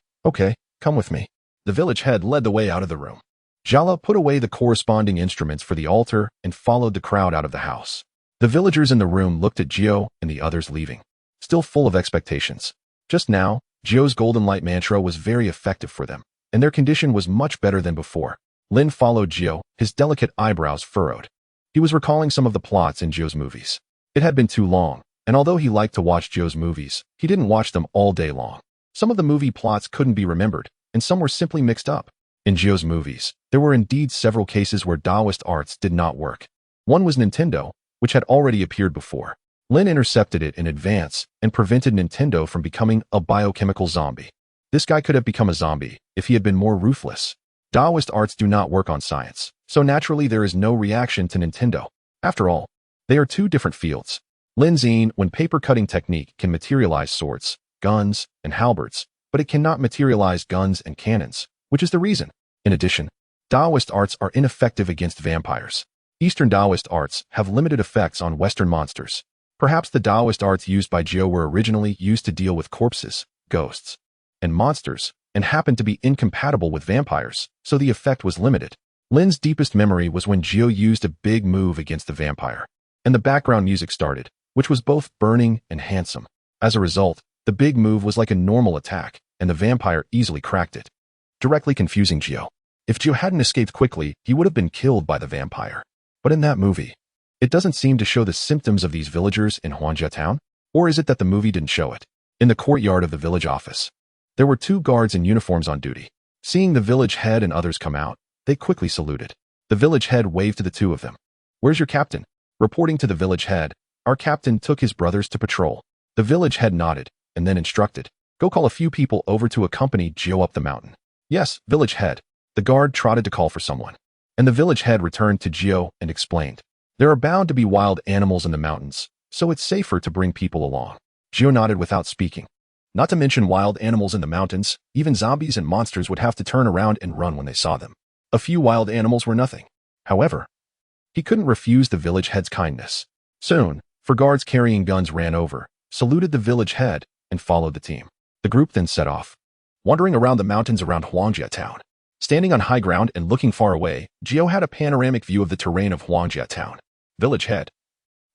come with me." The village head led the way out of the room. Jala put away the corresponding instruments for the altar and followed the crowd out of the house. The villagers in the room looked at Jiu and the others leaving, still full of expectations. Just now, Jiu's golden light mantra was very effective for them, and their condition was much better than before. Lin followed Jiu, his delicate eyebrows furrowed. He was recalling some of the plots in Jiu's movies. It had been too long, and although he liked to watch Jiu's movies, he didn't watch them all day long. Some of the movie plots couldn't be remembered, and some were simply mixed up. In Jiu's movies, there were indeed several cases where Taoist arts did not work. One was Nintendo, which had already appeared before. Lin intercepted it in advance and prevented Nintendo from becoming a biochemical zombie. This guy could have become a zombie if he had been more ruthless. Taoist arts do not work on science, so naturally there is no reaction to Nintendo. After all, they are two different fields. Lin's Qian, when paper-cutting technique, can materialize swords, guns, and halberds, but it cannot materialize guns and cannons, which is the reason. In addition, Taoist arts are ineffective against vampires. Eastern Taoist arts have limited effects on Western monsters. Perhaps the Taoist arts used by Jiu were originally used to deal with corpses, ghosts, and monsters, and happened to be incompatible with vampires, so the effect was limited. Lin's deepest memory was when Jiu used a big move against the vampire, and the background music started, which was both burning and handsome. As a result, the big move was like a normal attack, and the vampire easily cracked it, directly confusing Jiu. If Jiu hadn't escaped quickly, he would have been killed by the vampire. But in that movie, it doesn't seem to show the symptoms of these villagers in Huangjia town, or is it that the movie didn't show it? In the courtyard of the village office, there were two guards in uniforms on duty. Seeing the village head and others come out, they quickly saluted. The village head waved to the two of them. "Where's your captain?" Reporting to the village head, our captain took his brothers to patrol. The village head nodded, and then instructed, "Go call a few people over to accompany Jiu up the mountain." "Yes, village head." The guard trotted to call for someone. And the village head returned to Jiu and explained, "There are bound to be wild animals in the mountains, so it's safer to bring people along." Jiu nodded without speaking. Not to mention wild animals in the mountains, even zombies and monsters would have to turn around and run when they saw them. A few wild animals were nothing. However, he couldn't refuse the village head's kindness. Soon, four guards carrying guns ran over, saluted the village head, and followed the team. The group then set off, wandering around the mountains around Huangjia town. Standing on high ground and looking far away, Jiu had a panoramic view of the terrain of Huangjia town. Village head.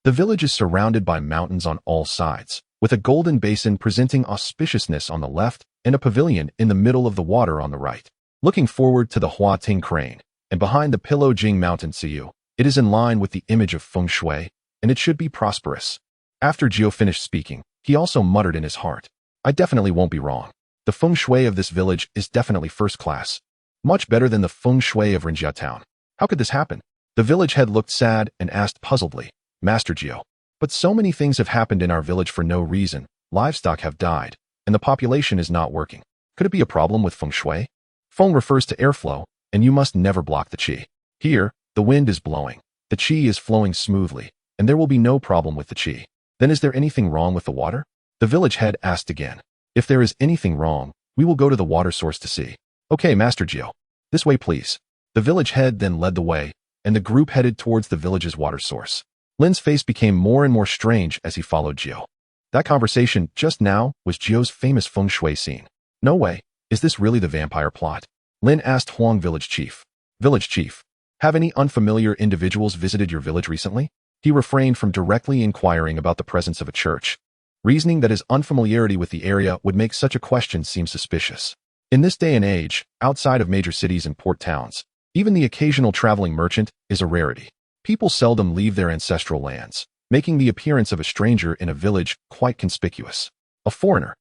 The village is surrounded by mountains on all sides, with a golden basin presenting auspiciousness on the left and a pavilion in the middle of the water on the right. Looking forward to the Hua Ting crane, and behind the Pillow Jing mountain Siyu, it is in line with the image of feng shui, and it should be prosperous. After Jiu finished speaking, he also muttered in his heart, "I definitely won't be wrong. The feng shui of this village is definitely first class. Much better than the feng shui of Rinjia town. How could this happen?" The village head looked sad and asked puzzledly, "Master Jiu, but so many things have happened in our village for no reason. Livestock have died, and the population is not working. Could it be a problem with feng shui? Feng refers to airflow, and you must never block the qi. Here, the wind is blowing, the qi is flowing smoothly, and there will be no problem with the qi. Then is there anything wrong with the water?" The village head asked again. "If there is anything wrong, we will go to the water source to see." "Okay, Master Jiu. This way, please." The village head then led the way, and the group headed towards the village's water source. Lin's face became more and more strange as he followed Jiu. That conversation just now was Jiu's famous feng shui scene. "No way. Is this really the vampire plot?" Lin asked Huang village chief. "Village chief, have any unfamiliar individuals visited your village recently?" He refrained from directly inquiring about the presence of a church, reasoning that his unfamiliarity with the area would make such a question seem suspicious. In this day and age, outside of major cities and port towns, even the occasional traveling merchant is a rarity. People seldom leave their ancestral lands, making the appearance of a stranger in a village quite conspicuous. "A foreigner."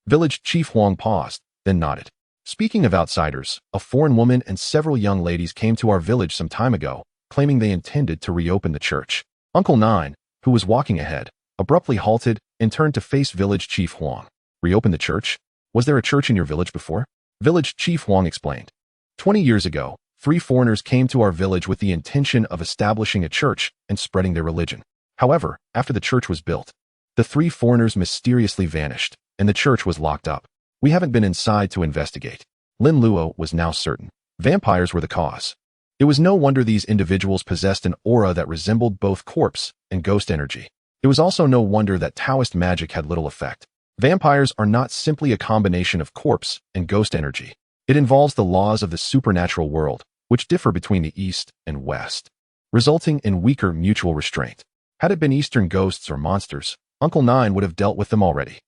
Village chief Huang paused, then nodded. "Speaking of outsiders, a foreign woman and several young ladies came to our village some time ago, claiming they intended to reopen the church." Uncle Nine, who was walking ahead, abruptly halted and turned to face village chief Huang. "Reopen the church? Was there a church in your village before?" Village chief Huang explained. 20 years ago, 3 foreigners came to our village with the intention of establishing a church and spreading their religion. However, after the church was built, the 3 foreigners mysteriously vanished, and the church was locked up. We haven't been inside to investigate. Lin Luo was now certain. Vampires were the cause. It was no wonder these individuals possessed an aura that resembled both corpse and ghost energy. It was also no wonder that Taoist magic had little effect. Vampires are not simply a combination of corpse and ghost energy. It involves the laws of the supernatural world, which differ between the East and West, resulting in weaker mutual restraint. Had it been Eastern ghosts or monsters, Uncle Nine would have dealt with them already.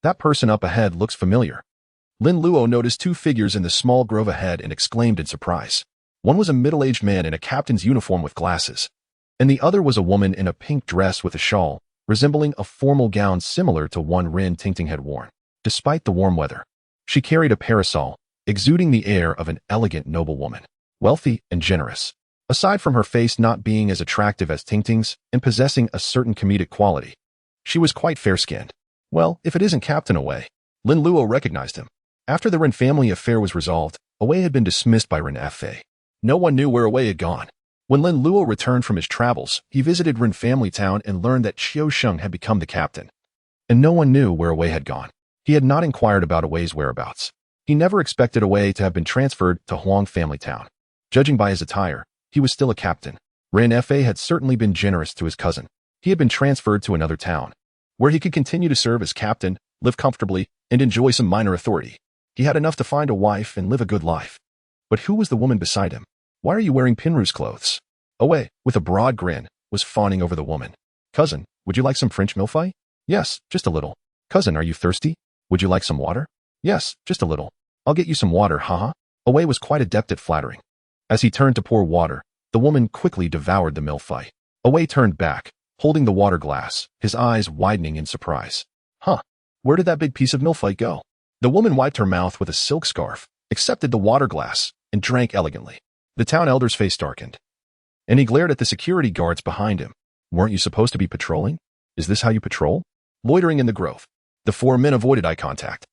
That person up ahead looks familiar. Lin Luo noticed 2 figures in the small grove ahead and exclaimed in surprise. One was a middle-aged man in a captain's uniform with glasses, and the other was a woman in a pink dress with a shawl, resembling a formal gown similar to one Rin Tingting had worn. Despite the warm weather, she carried a parasol, exuding the air of an elegant noblewoman, wealthy and generous. Aside from her face not being as attractive as Tingting's and possessing a certain comedic quality, she was quite fair-skinned. Well, if it isn't Captain Away. Lin Luo recognized him. After the Ren family affair was resolved, Away had been dismissed by Ren Fa. No one knew where Away had gone. When Lin Luo returned from his travels, he visited Ren family town and learned that Qiu Sheng had become the captain. And no one knew where Away had gone. He had not inquired about Away's whereabouts. He never expected Away to have been transferred to Huang family town. Judging by his attire, he was still a captain. Ren Fa had certainly been generous to his cousin. He had been transferred to another town, where he could continue to serve as captain, live comfortably, and enjoy some minor authority. He had enough to find a wife and live a good life. But who was the woman beside him? "Why are you wearing Pinru's clothes?" Away, with a broad grin, was fawning over the woman. "Cousin, would you like some French milfai?" "Yes, just a little." "Cousin, are you thirsty? Would you like some water?" "Yes, just a little." "I'll get you some water, haha." Away was quite adept at flattering. As he turned to pour water, the woman quickly devoured the milfai. Away turned back, holding the water glass, his eyes widening in surprise. Where did that big piece of milfai go?" The woman wiped her mouth with a silk scarf, accepted the water glass, and drank elegantly. The town elder's face darkened, and he glared at the security guards behind him. Weren't you supposed to be patrolling? Is this how you patrol? Loitering in the grove. The four men avoided eye contact,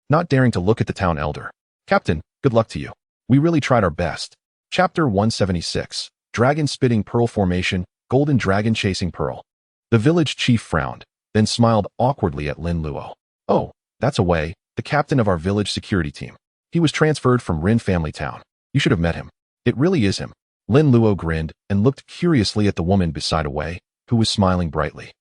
not daring to look at the town elder. Captain, good luck to you. We really tried our best. Chapter 176. Dragon Spitting Pearl Formation, Golden Dragon Chasing Pearl. The village chief frowned, then smiled awkwardly at Lin Luo. Oh, that's Wei, the captain of our village security team. He was transferred from Rin Family Town. You should have met him. It really is him. Lin Luo grinned and looked curiously at the woman beside Wei, who was smiling brightly.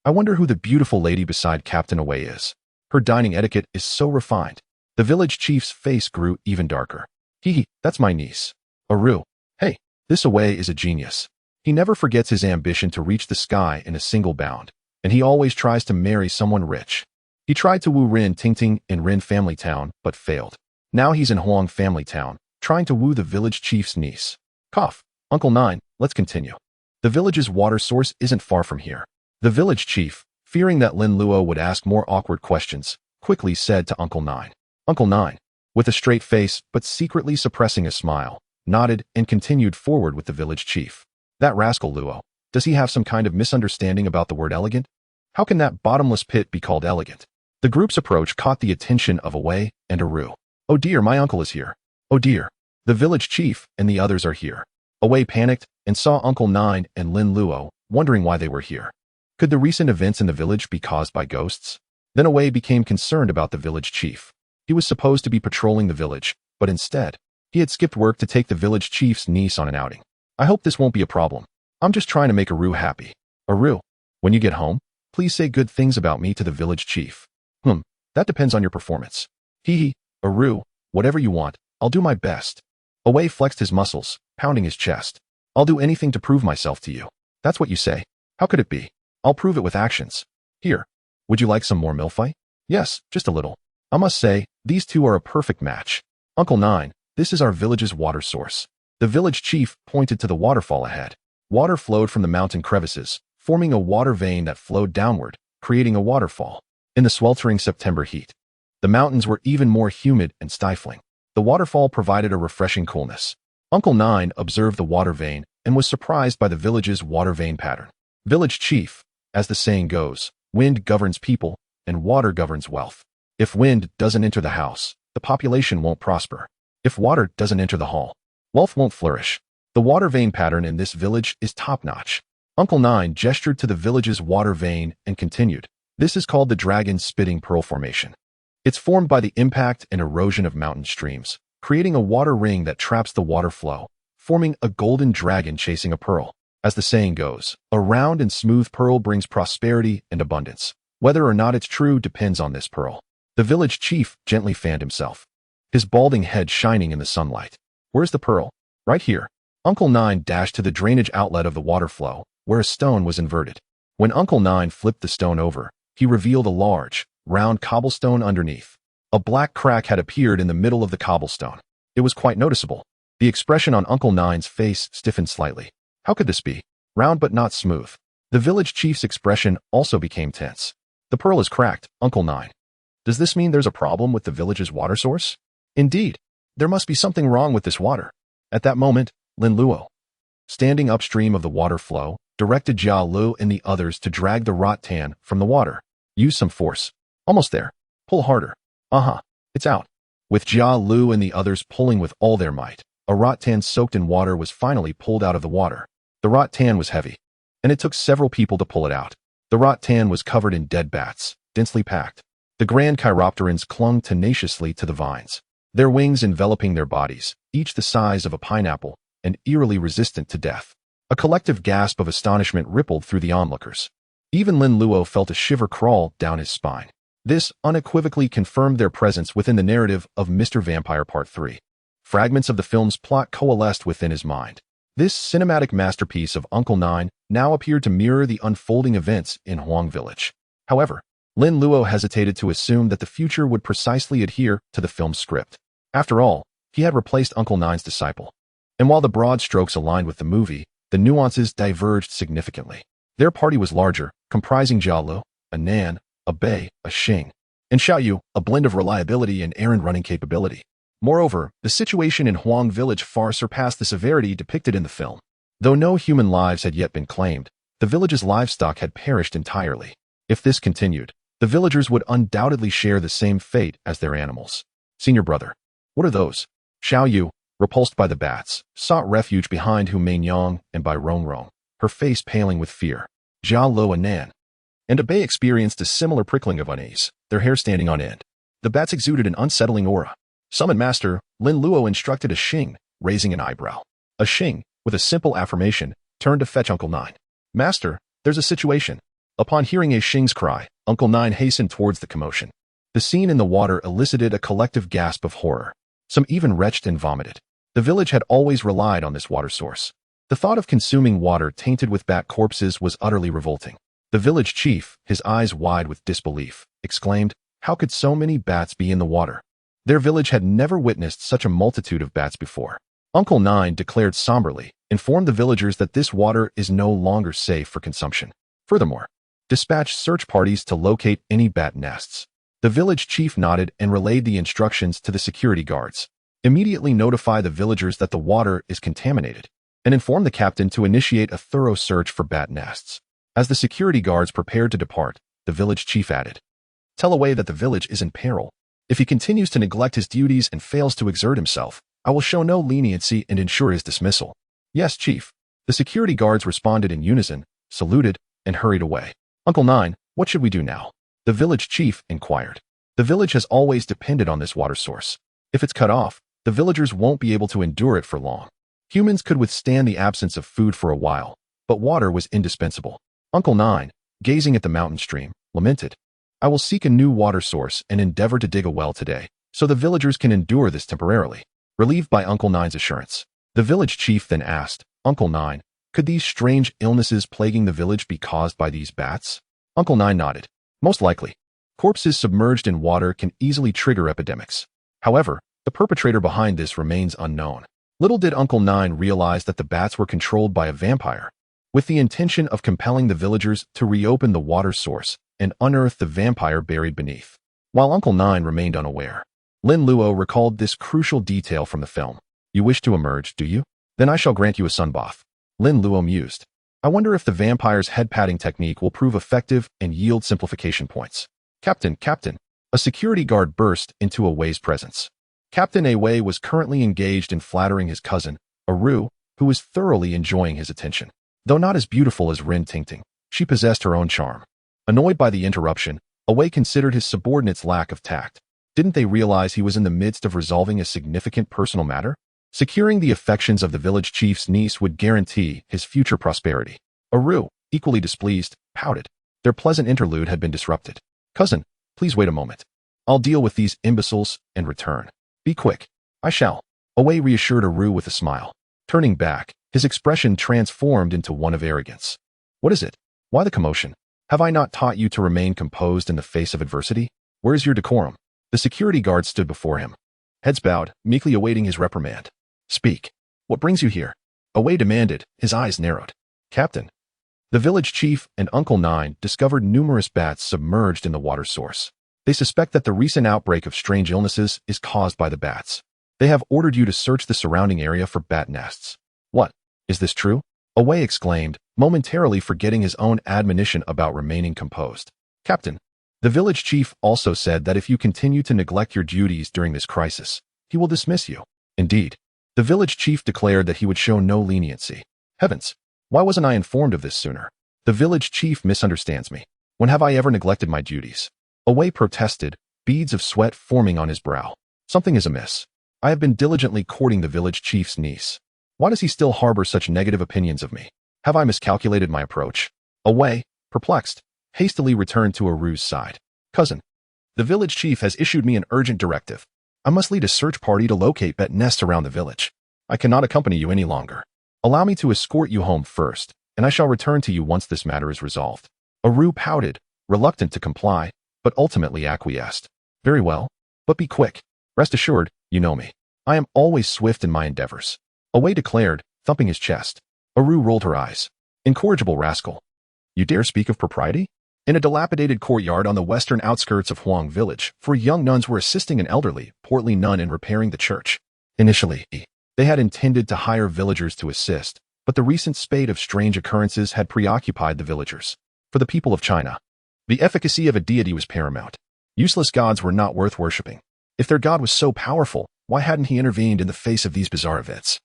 I wonder who the beautiful lady beside Captain Wei is. Her dining etiquette is so refined. The village chief's face grew even darker. Hee, that's my niece. Aru. Hey, this Wei is a genius. He never forgets his ambition to reach the sky in a single bound, and he always tries to marry someone rich. He tried to woo Rin Tingting in Rin Family Town, but failed. Now he's in Huang Family Town, trying to woo the village chief's niece. Cough. Uncle Nine, let's continue. The village's water source isn't far from here. The village chief, fearing that Lin Luo would ask more awkward questions, quickly said to Uncle Nine. Uncle Nine, with a straight face but secretly suppressing a smile, nodded and continued forward with the village chief. That rascal Luo, does he have some kind of misunderstanding about the word elegant? How can that bottomless pit be called elegant? The group's approach caught the attention of Wei and Aru. Oh dear, my uncle is here. Oh dear. The village chief and the others are here. Wei panicked and saw Uncle Nine and Lin Luo, wondering why they were here. Could the recent events in the village be caused by ghosts? Then Wei became concerned about the village chief. He was supposed to be patrolling the village, but instead, he had skipped work to take the village chief's niece on an outing. I hope this won't be a problem. I'm just trying to make Aru happy. Aru, when you get home, please say good things about me to the village chief. That depends on your performance. Hee, Aru, whatever you want, I'll do my best. Wei flexed his muscles, pounding his chest. I'll do anything to prove myself to you. That's what you say. How could it be? I'll prove it with actions. Here, would you like some more milfai? Yes, just a little. I must say, these two are a perfect match. Uncle Nine, this is our village's water source. The village chief pointed to the waterfall ahead. Water flowed from the mountain crevices, forming a water vein that flowed downward, creating a waterfall. In the sweltering September heat, the mountains were even more humid and stifling. The waterfall provided a refreshing coolness. Uncle Nine observed the water vein and was surprised by the village's water vein pattern. Village chief, as the saying goes, wind governs people and water governs wealth. If wind doesn't enter the house, the population won't prosper. If water doesn't enter the hall, wealth won't flourish. The water vein pattern in this village is top-notch. Uncle Nine gestured to the village's water vein and continued. This is called the Dragon Spitting Pearl Formation. It's formed by the impact and erosion of mountain streams, creating a water ring that traps the water flow, forming a golden dragon chasing a pearl. As the saying goes, a round and smooth pearl brings prosperity and abundance. Whether or not it's true depends on this pearl. The village chief gently fanned himself, his balding head shining in the sunlight. Where's the pearl? Right here. Uncle Nine dashed to the drainage outlet of the water flow, where a stone was inverted. When Uncle Nine flipped the stone over, he revealed a large, round cobblestone underneath. A black crack had appeared in the middle of the cobblestone. It was quite noticeable. The expression on Uncle Nine's face stiffened slightly. How could this be? Round but not smooth. The village chief's expression also became tense. The pearl is cracked, Uncle Nine. Does this mean there's a problem with the village's water source? Indeed. There must be something wrong with this water. At that moment, Lin Luo, standing upstream of the water flow, directed Jia Lu and the others to drag the rattan from the water. Use some force. Almost there. Pull harder. It's out. With Jia Lu and the others pulling with all their might, a rattan soaked in water was finally pulled out of the water. The rattan was heavy, and it took several people to pull it out. The rattan was covered in dead bats, densely packed. The grand chiropterans clung tenaciously to the vines, their wings enveloping their bodies, each the size of a pineapple, and eerily resistant to death. A collective gasp of astonishment rippled through the onlookers. Even Lin Luo felt a shiver crawl down his spine. This unequivocally confirmed their presence within the narrative of Mr. Vampire Part 3. Fragments of the film's plot coalesced within his mind. This cinematic masterpiece of Uncle Nine now appeared to mirror the unfolding events in Huang Village. However, Lin Luo hesitated to assume that the future would precisely adhere to the film's script. After all, he had replaced Uncle Nine's disciple. And while the broad strokes aligned with the movie, the nuances diverged significantly. Their party was larger, comprising Jia Lu, a Nan, a Bei, a Xing, and Xiaoyu, a blend of reliability and errand-running capability. Moreover, the situation in Huang Village far surpassed the severity depicted in the film. Though no human lives had yet been claimed, The village's livestock had perished entirely. If this continued, the villagers would undoubtedly share the same fate as their animals. Senior brother. What are those? Xiao Yu, repulsed by the bats, sought refuge behind Hu Mainyang and by Rongrong, her face paling with fear. Jia Lo and Nan and Bei experienced a similar prickling of unease, their hair standing on end. The bats exuded an unsettling aura. Summon Master, Lin Luo instructed a Xing, raising an eyebrow. A Xing, with a simple affirmation, turned to fetch Uncle Nine. Master, there's a situation. Upon hearing a Xing's cry, Uncle Nine hastened towards the commotion. The scene in the water elicited a collective gasp of horror. Some even retched and vomited. The village had always relied on this water source. The thought of consuming water tainted with bat corpses was utterly revolting. The village chief, his eyes wide with disbelief, exclaimed, "How could so many bats be in the water?" Their village had never witnessed such a multitude of bats before. Uncle Nine declared somberly, informed the villagers that this water is no longer safe for consumption. Furthermore, dispatch search parties to locate any bat nests. The village chief nodded and relayed the instructions to the security guards. Immediately notify the villagers that the water is contaminated, and inform the captain to initiate a thorough search for bat nests. As the security guards prepared to depart, the village chief added, "Tell Away that the village is in peril. If he continues to neglect his duties and fails to exert himself, I will show no leniency and ensure his dismissal." "Yes, chief." The security guards responded in unison, saluted, and hurried away. "Uncle Nine, what should we do now?" The village chief inquired. The village has always depended on this water source. If it's cut off, the villagers won't be able to endure it for long. Humans could withstand the absence of food for a while, but water was indispensable. Uncle Nine, gazing at the mountain stream, lamented, "I will seek a new water source and endeavor to dig a well today, so the villagers can endure this temporarily." Relieved by Uncle Nine's assurance, the village chief then asked, "Uncle Nine, could these strange illnesses plaguing the village be caused by these bats?" Uncle Nine nodded. "Most likely. Corpses submerged in water can easily trigger epidemics. However, the perpetrator behind this remains unknown." Little did Uncle Nine realize that the bats were controlled by a vampire, with the intention of compelling the villagers to reopen the water source and unearth the vampire buried beneath. While Uncle Nine remained unaware, Lin Luo recalled this crucial detail from the film. "You wish to emerge, do you? Then I shall grant you a sunbath." Lin Luo mused. "I wonder if the vampire's head-patting technique will prove effective and yield simplification points." Captain. A security guard burst into Away's presence. Captain Away was currently engaged in flattering his cousin, Aru, who was thoroughly enjoying his attention. Though not as beautiful as Rin Tingting, she possessed her own charm. Annoyed by the interruption, Away considered his subordinate's lack of tact. Didn't they realize he was in the midst of resolving a significant personal matter? Securing the affections of the village chief's niece would guarantee his future prosperity. Aru, equally displeased, pouted. Their pleasant interlude had been disrupted. "Cousin, please wait a moment. I'll deal with these imbeciles and return." "Be quick." "I shall." Away reassured Aru with a smile. Turning back, his expression transformed into one of arrogance. "What is it? Why the commotion? Have I not taught you to remain composed in the face of adversity? Where is your decorum?" The security guard stood before him, heads bowed, meekly awaiting his reprimand. "Speak. What brings you here?" Away demanded, his eyes narrowed. "Captain." The village chief and Uncle Nine discovered numerous bats submerged in the water source. They suspect that the recent outbreak of strange illnesses is caused by the bats. They have ordered you to search the surrounding area for bat nests. "What? Is this true?" Away exclaimed, momentarily forgetting his own admonition about remaining composed. "Captain." The village chief also said that if you continue to neglect your duties during this crisis, he will dismiss you. Indeed, the village chief declared that he would show no leniency. Heavens! Why wasn't I informed of this sooner? The village chief misunderstands me. When have I ever neglected my duties? Away protested, beads of sweat forming on his brow. Something is amiss. I have been diligently courting the village chief's niece. Why does he still harbor such negative opinions of me? Have I miscalculated my approach? Away, perplexed, hastily returned to Aru's side. "Cousin, the village chief has issued me an urgent directive. I must lead a search party to locate bat nests around the village. I cannot accompany you any longer. Allow me to escort you home first, and I shall return to you once this matter is resolved." Aru pouted, reluctant to comply, but ultimately acquiesced. "Very well, but be quick. Rest assured, you know me. I am always swift in my endeavors." Away declared, thumping his chest. Aru rolled her eyes. "Incorrigible rascal. You dare speak of propriety?" In a dilapidated courtyard on the western outskirts of Huang village, 4 young nuns were assisting an elderly, portly nun in repairing the church. Initially, they had intended to hire villagers to assist, But the recent spate of strange occurrences had preoccupied the villagers. For the people of China, the efficacy of a deity was paramount. Useless gods were not worth worshipping. If their god was so powerful, why hadn't he intervened in the face of these bizarre events?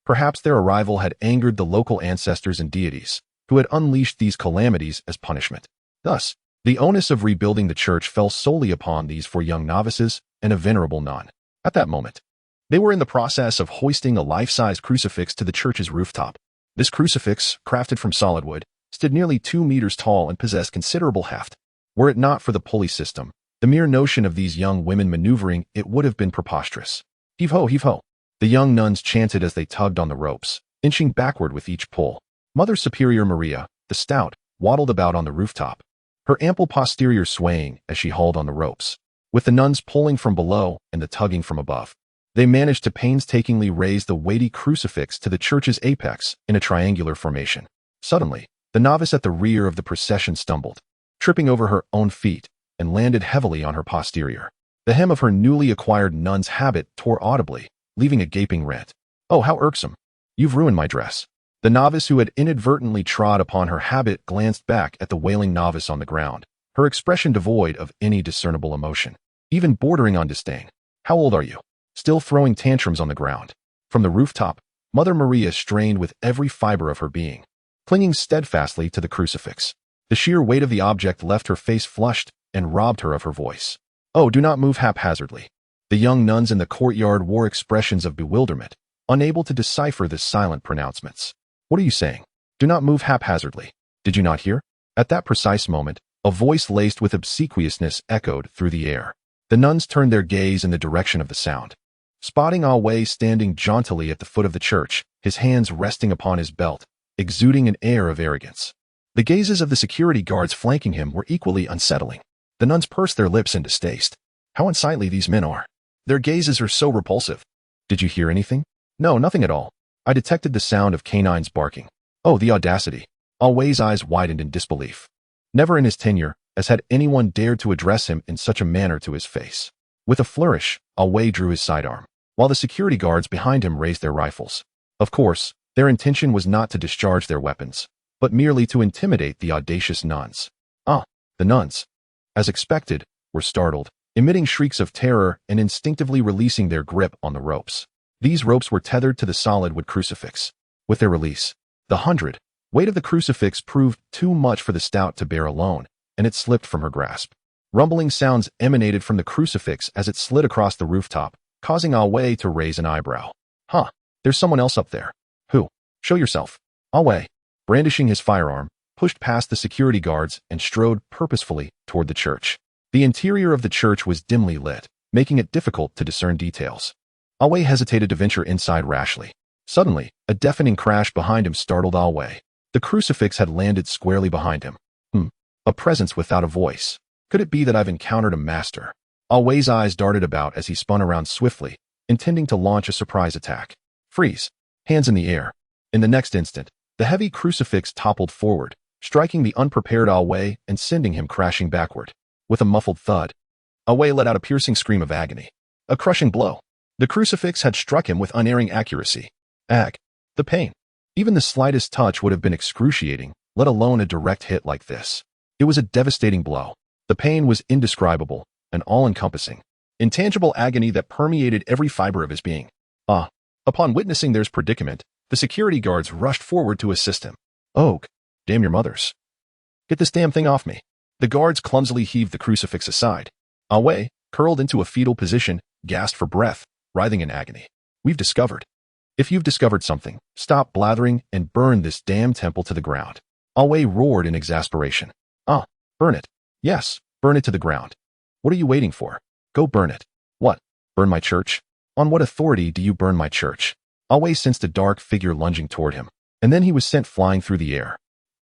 Perhaps their arrival had angered the local ancestors and deities, who had unleashed these calamities as punishment. Thus, the onus of rebuilding the church fell solely upon these four young novices and a venerable nun. At that moment, they were in the process of hoisting a life-size crucifix to the church's rooftop. This crucifix, crafted from solid wood, stood nearly 2 meters tall and possessed considerable heft. Were it not for the pulley system, the mere notion of these young women maneuvering it would have been preposterous. Heave-ho, heave-ho. The young nuns chanted as they tugged on the ropes, inching backward with each pull. Mother Superior Maria, the stout, waddled about on the rooftop, her ample posterior swaying as she hauled on the ropes. With the nuns pulling from below and the tugging from above, they managed to painstakingly raise the weighty crucifix to the church's apex in a triangular formation. Suddenly, the novice at the rear of the procession stumbled, tripping over her own feet, and landed heavily on her posterior. The hem of her newly acquired nun's habit tore audibly, leaving a gaping rent. "Oh, how irksome! You've ruined my dress." The novice who had inadvertently trod upon her habit glanced back at the wailing novice on the ground, her expression devoid of any discernible emotion, even bordering on disdain. "How old are you?" Still throwing tantrums on the ground. From the rooftop, Mother Maria strained with every fiber of her being, clinging steadfastly to the crucifix. The sheer weight of the object left her face flushed and robbed her of her voice. "Oh, do not move haphazardly." The young nuns in the courtyard wore expressions of bewilderment, unable to decipher the silent pronouncements. "What are you saying? Do not move haphazardly. Did you not hear?" At that precise moment, a voice laced with obsequiousness echoed through the air. The nuns turned their gaze in the direction of the sound, spotting Ah Wei standing jauntily at the foot of the church, his hands resting upon his belt, exuding an air of arrogance. The gazes of the security guards flanking him were equally unsettling. The nuns pursed their lips in distaste. How unsightly these men are. Their gazes are so repulsive. "Did you hear anything?" "No, nothing at all. I detected the sound of canines barking." "Oh, the audacity." Ah Wei's eyes widened in disbelief. Never in his tenure had anyone dared to address him in such a manner to his face. With a flourish, Ah Wei drew his sidearm, while the security guards behind him raised their rifles. Of course, their intention was not to discharge their weapons, but merely to intimidate the audacious nuns. The nuns, as expected, were startled, emitting shrieks of terror and instinctively releasing their grip on the ropes. These ropes were tethered to the solid wood crucifix. With their release, the weight of the crucifix proved too much for the stout to bear alone, and it slipped from her grasp. Rumbling sounds emanated from the crucifix as it slid across the rooftop, causing Ah Wei to raise an eyebrow. There's someone else up there." "Who? Show yourself." Ah Wei, brandishing his firearm, pushed past the security guards and strode purposefully toward the church. The interior of the church was dimly lit, making it difficult to discern details. Ah Wei hesitated to venture inside rashly. Suddenly, a deafening crash behind him startled Ah Wei. The crucifix had landed squarely behind him. A presence without a voice. Could it be that I've encountered a master? Ah Wei's eyes darted about as he spun around swiftly, intending to launch a surprise attack. Freeze. Hands in the air. In the next instant, the heavy crucifix toppled forward, striking the unprepared Ah Wei and sending him crashing backward. With a muffled thud, Ah Wei let out a piercing scream of agony. A crushing blow. The crucifix had struck him with unerring accuracy. The pain. Even the slightest touch would have been excruciating, let alone a direct hit like this. It was a devastating blow. The pain was indescribable and all-encompassing. Intangible agony that permeated every fiber of his being. Upon witnessing their predicament, the security guards rushed forward to assist him. "Oh, damn your mothers. Get this damn thing off me." The guards clumsily heaved the crucifix aside. Ah Wei, curled into a fetal position, gasped for breath, writhing in agony. "We've discovered." "If you've discovered something, stop blathering and burn this damn temple to the ground." Ah Wei roared in exasperation. Burn it. Yes, burn it to the ground. What are you waiting for? Go burn it." "What? Burn my church? On what authority do you burn my church?" Ah Wei sensed a dark figure lunging toward him, and then he was sent flying through the air,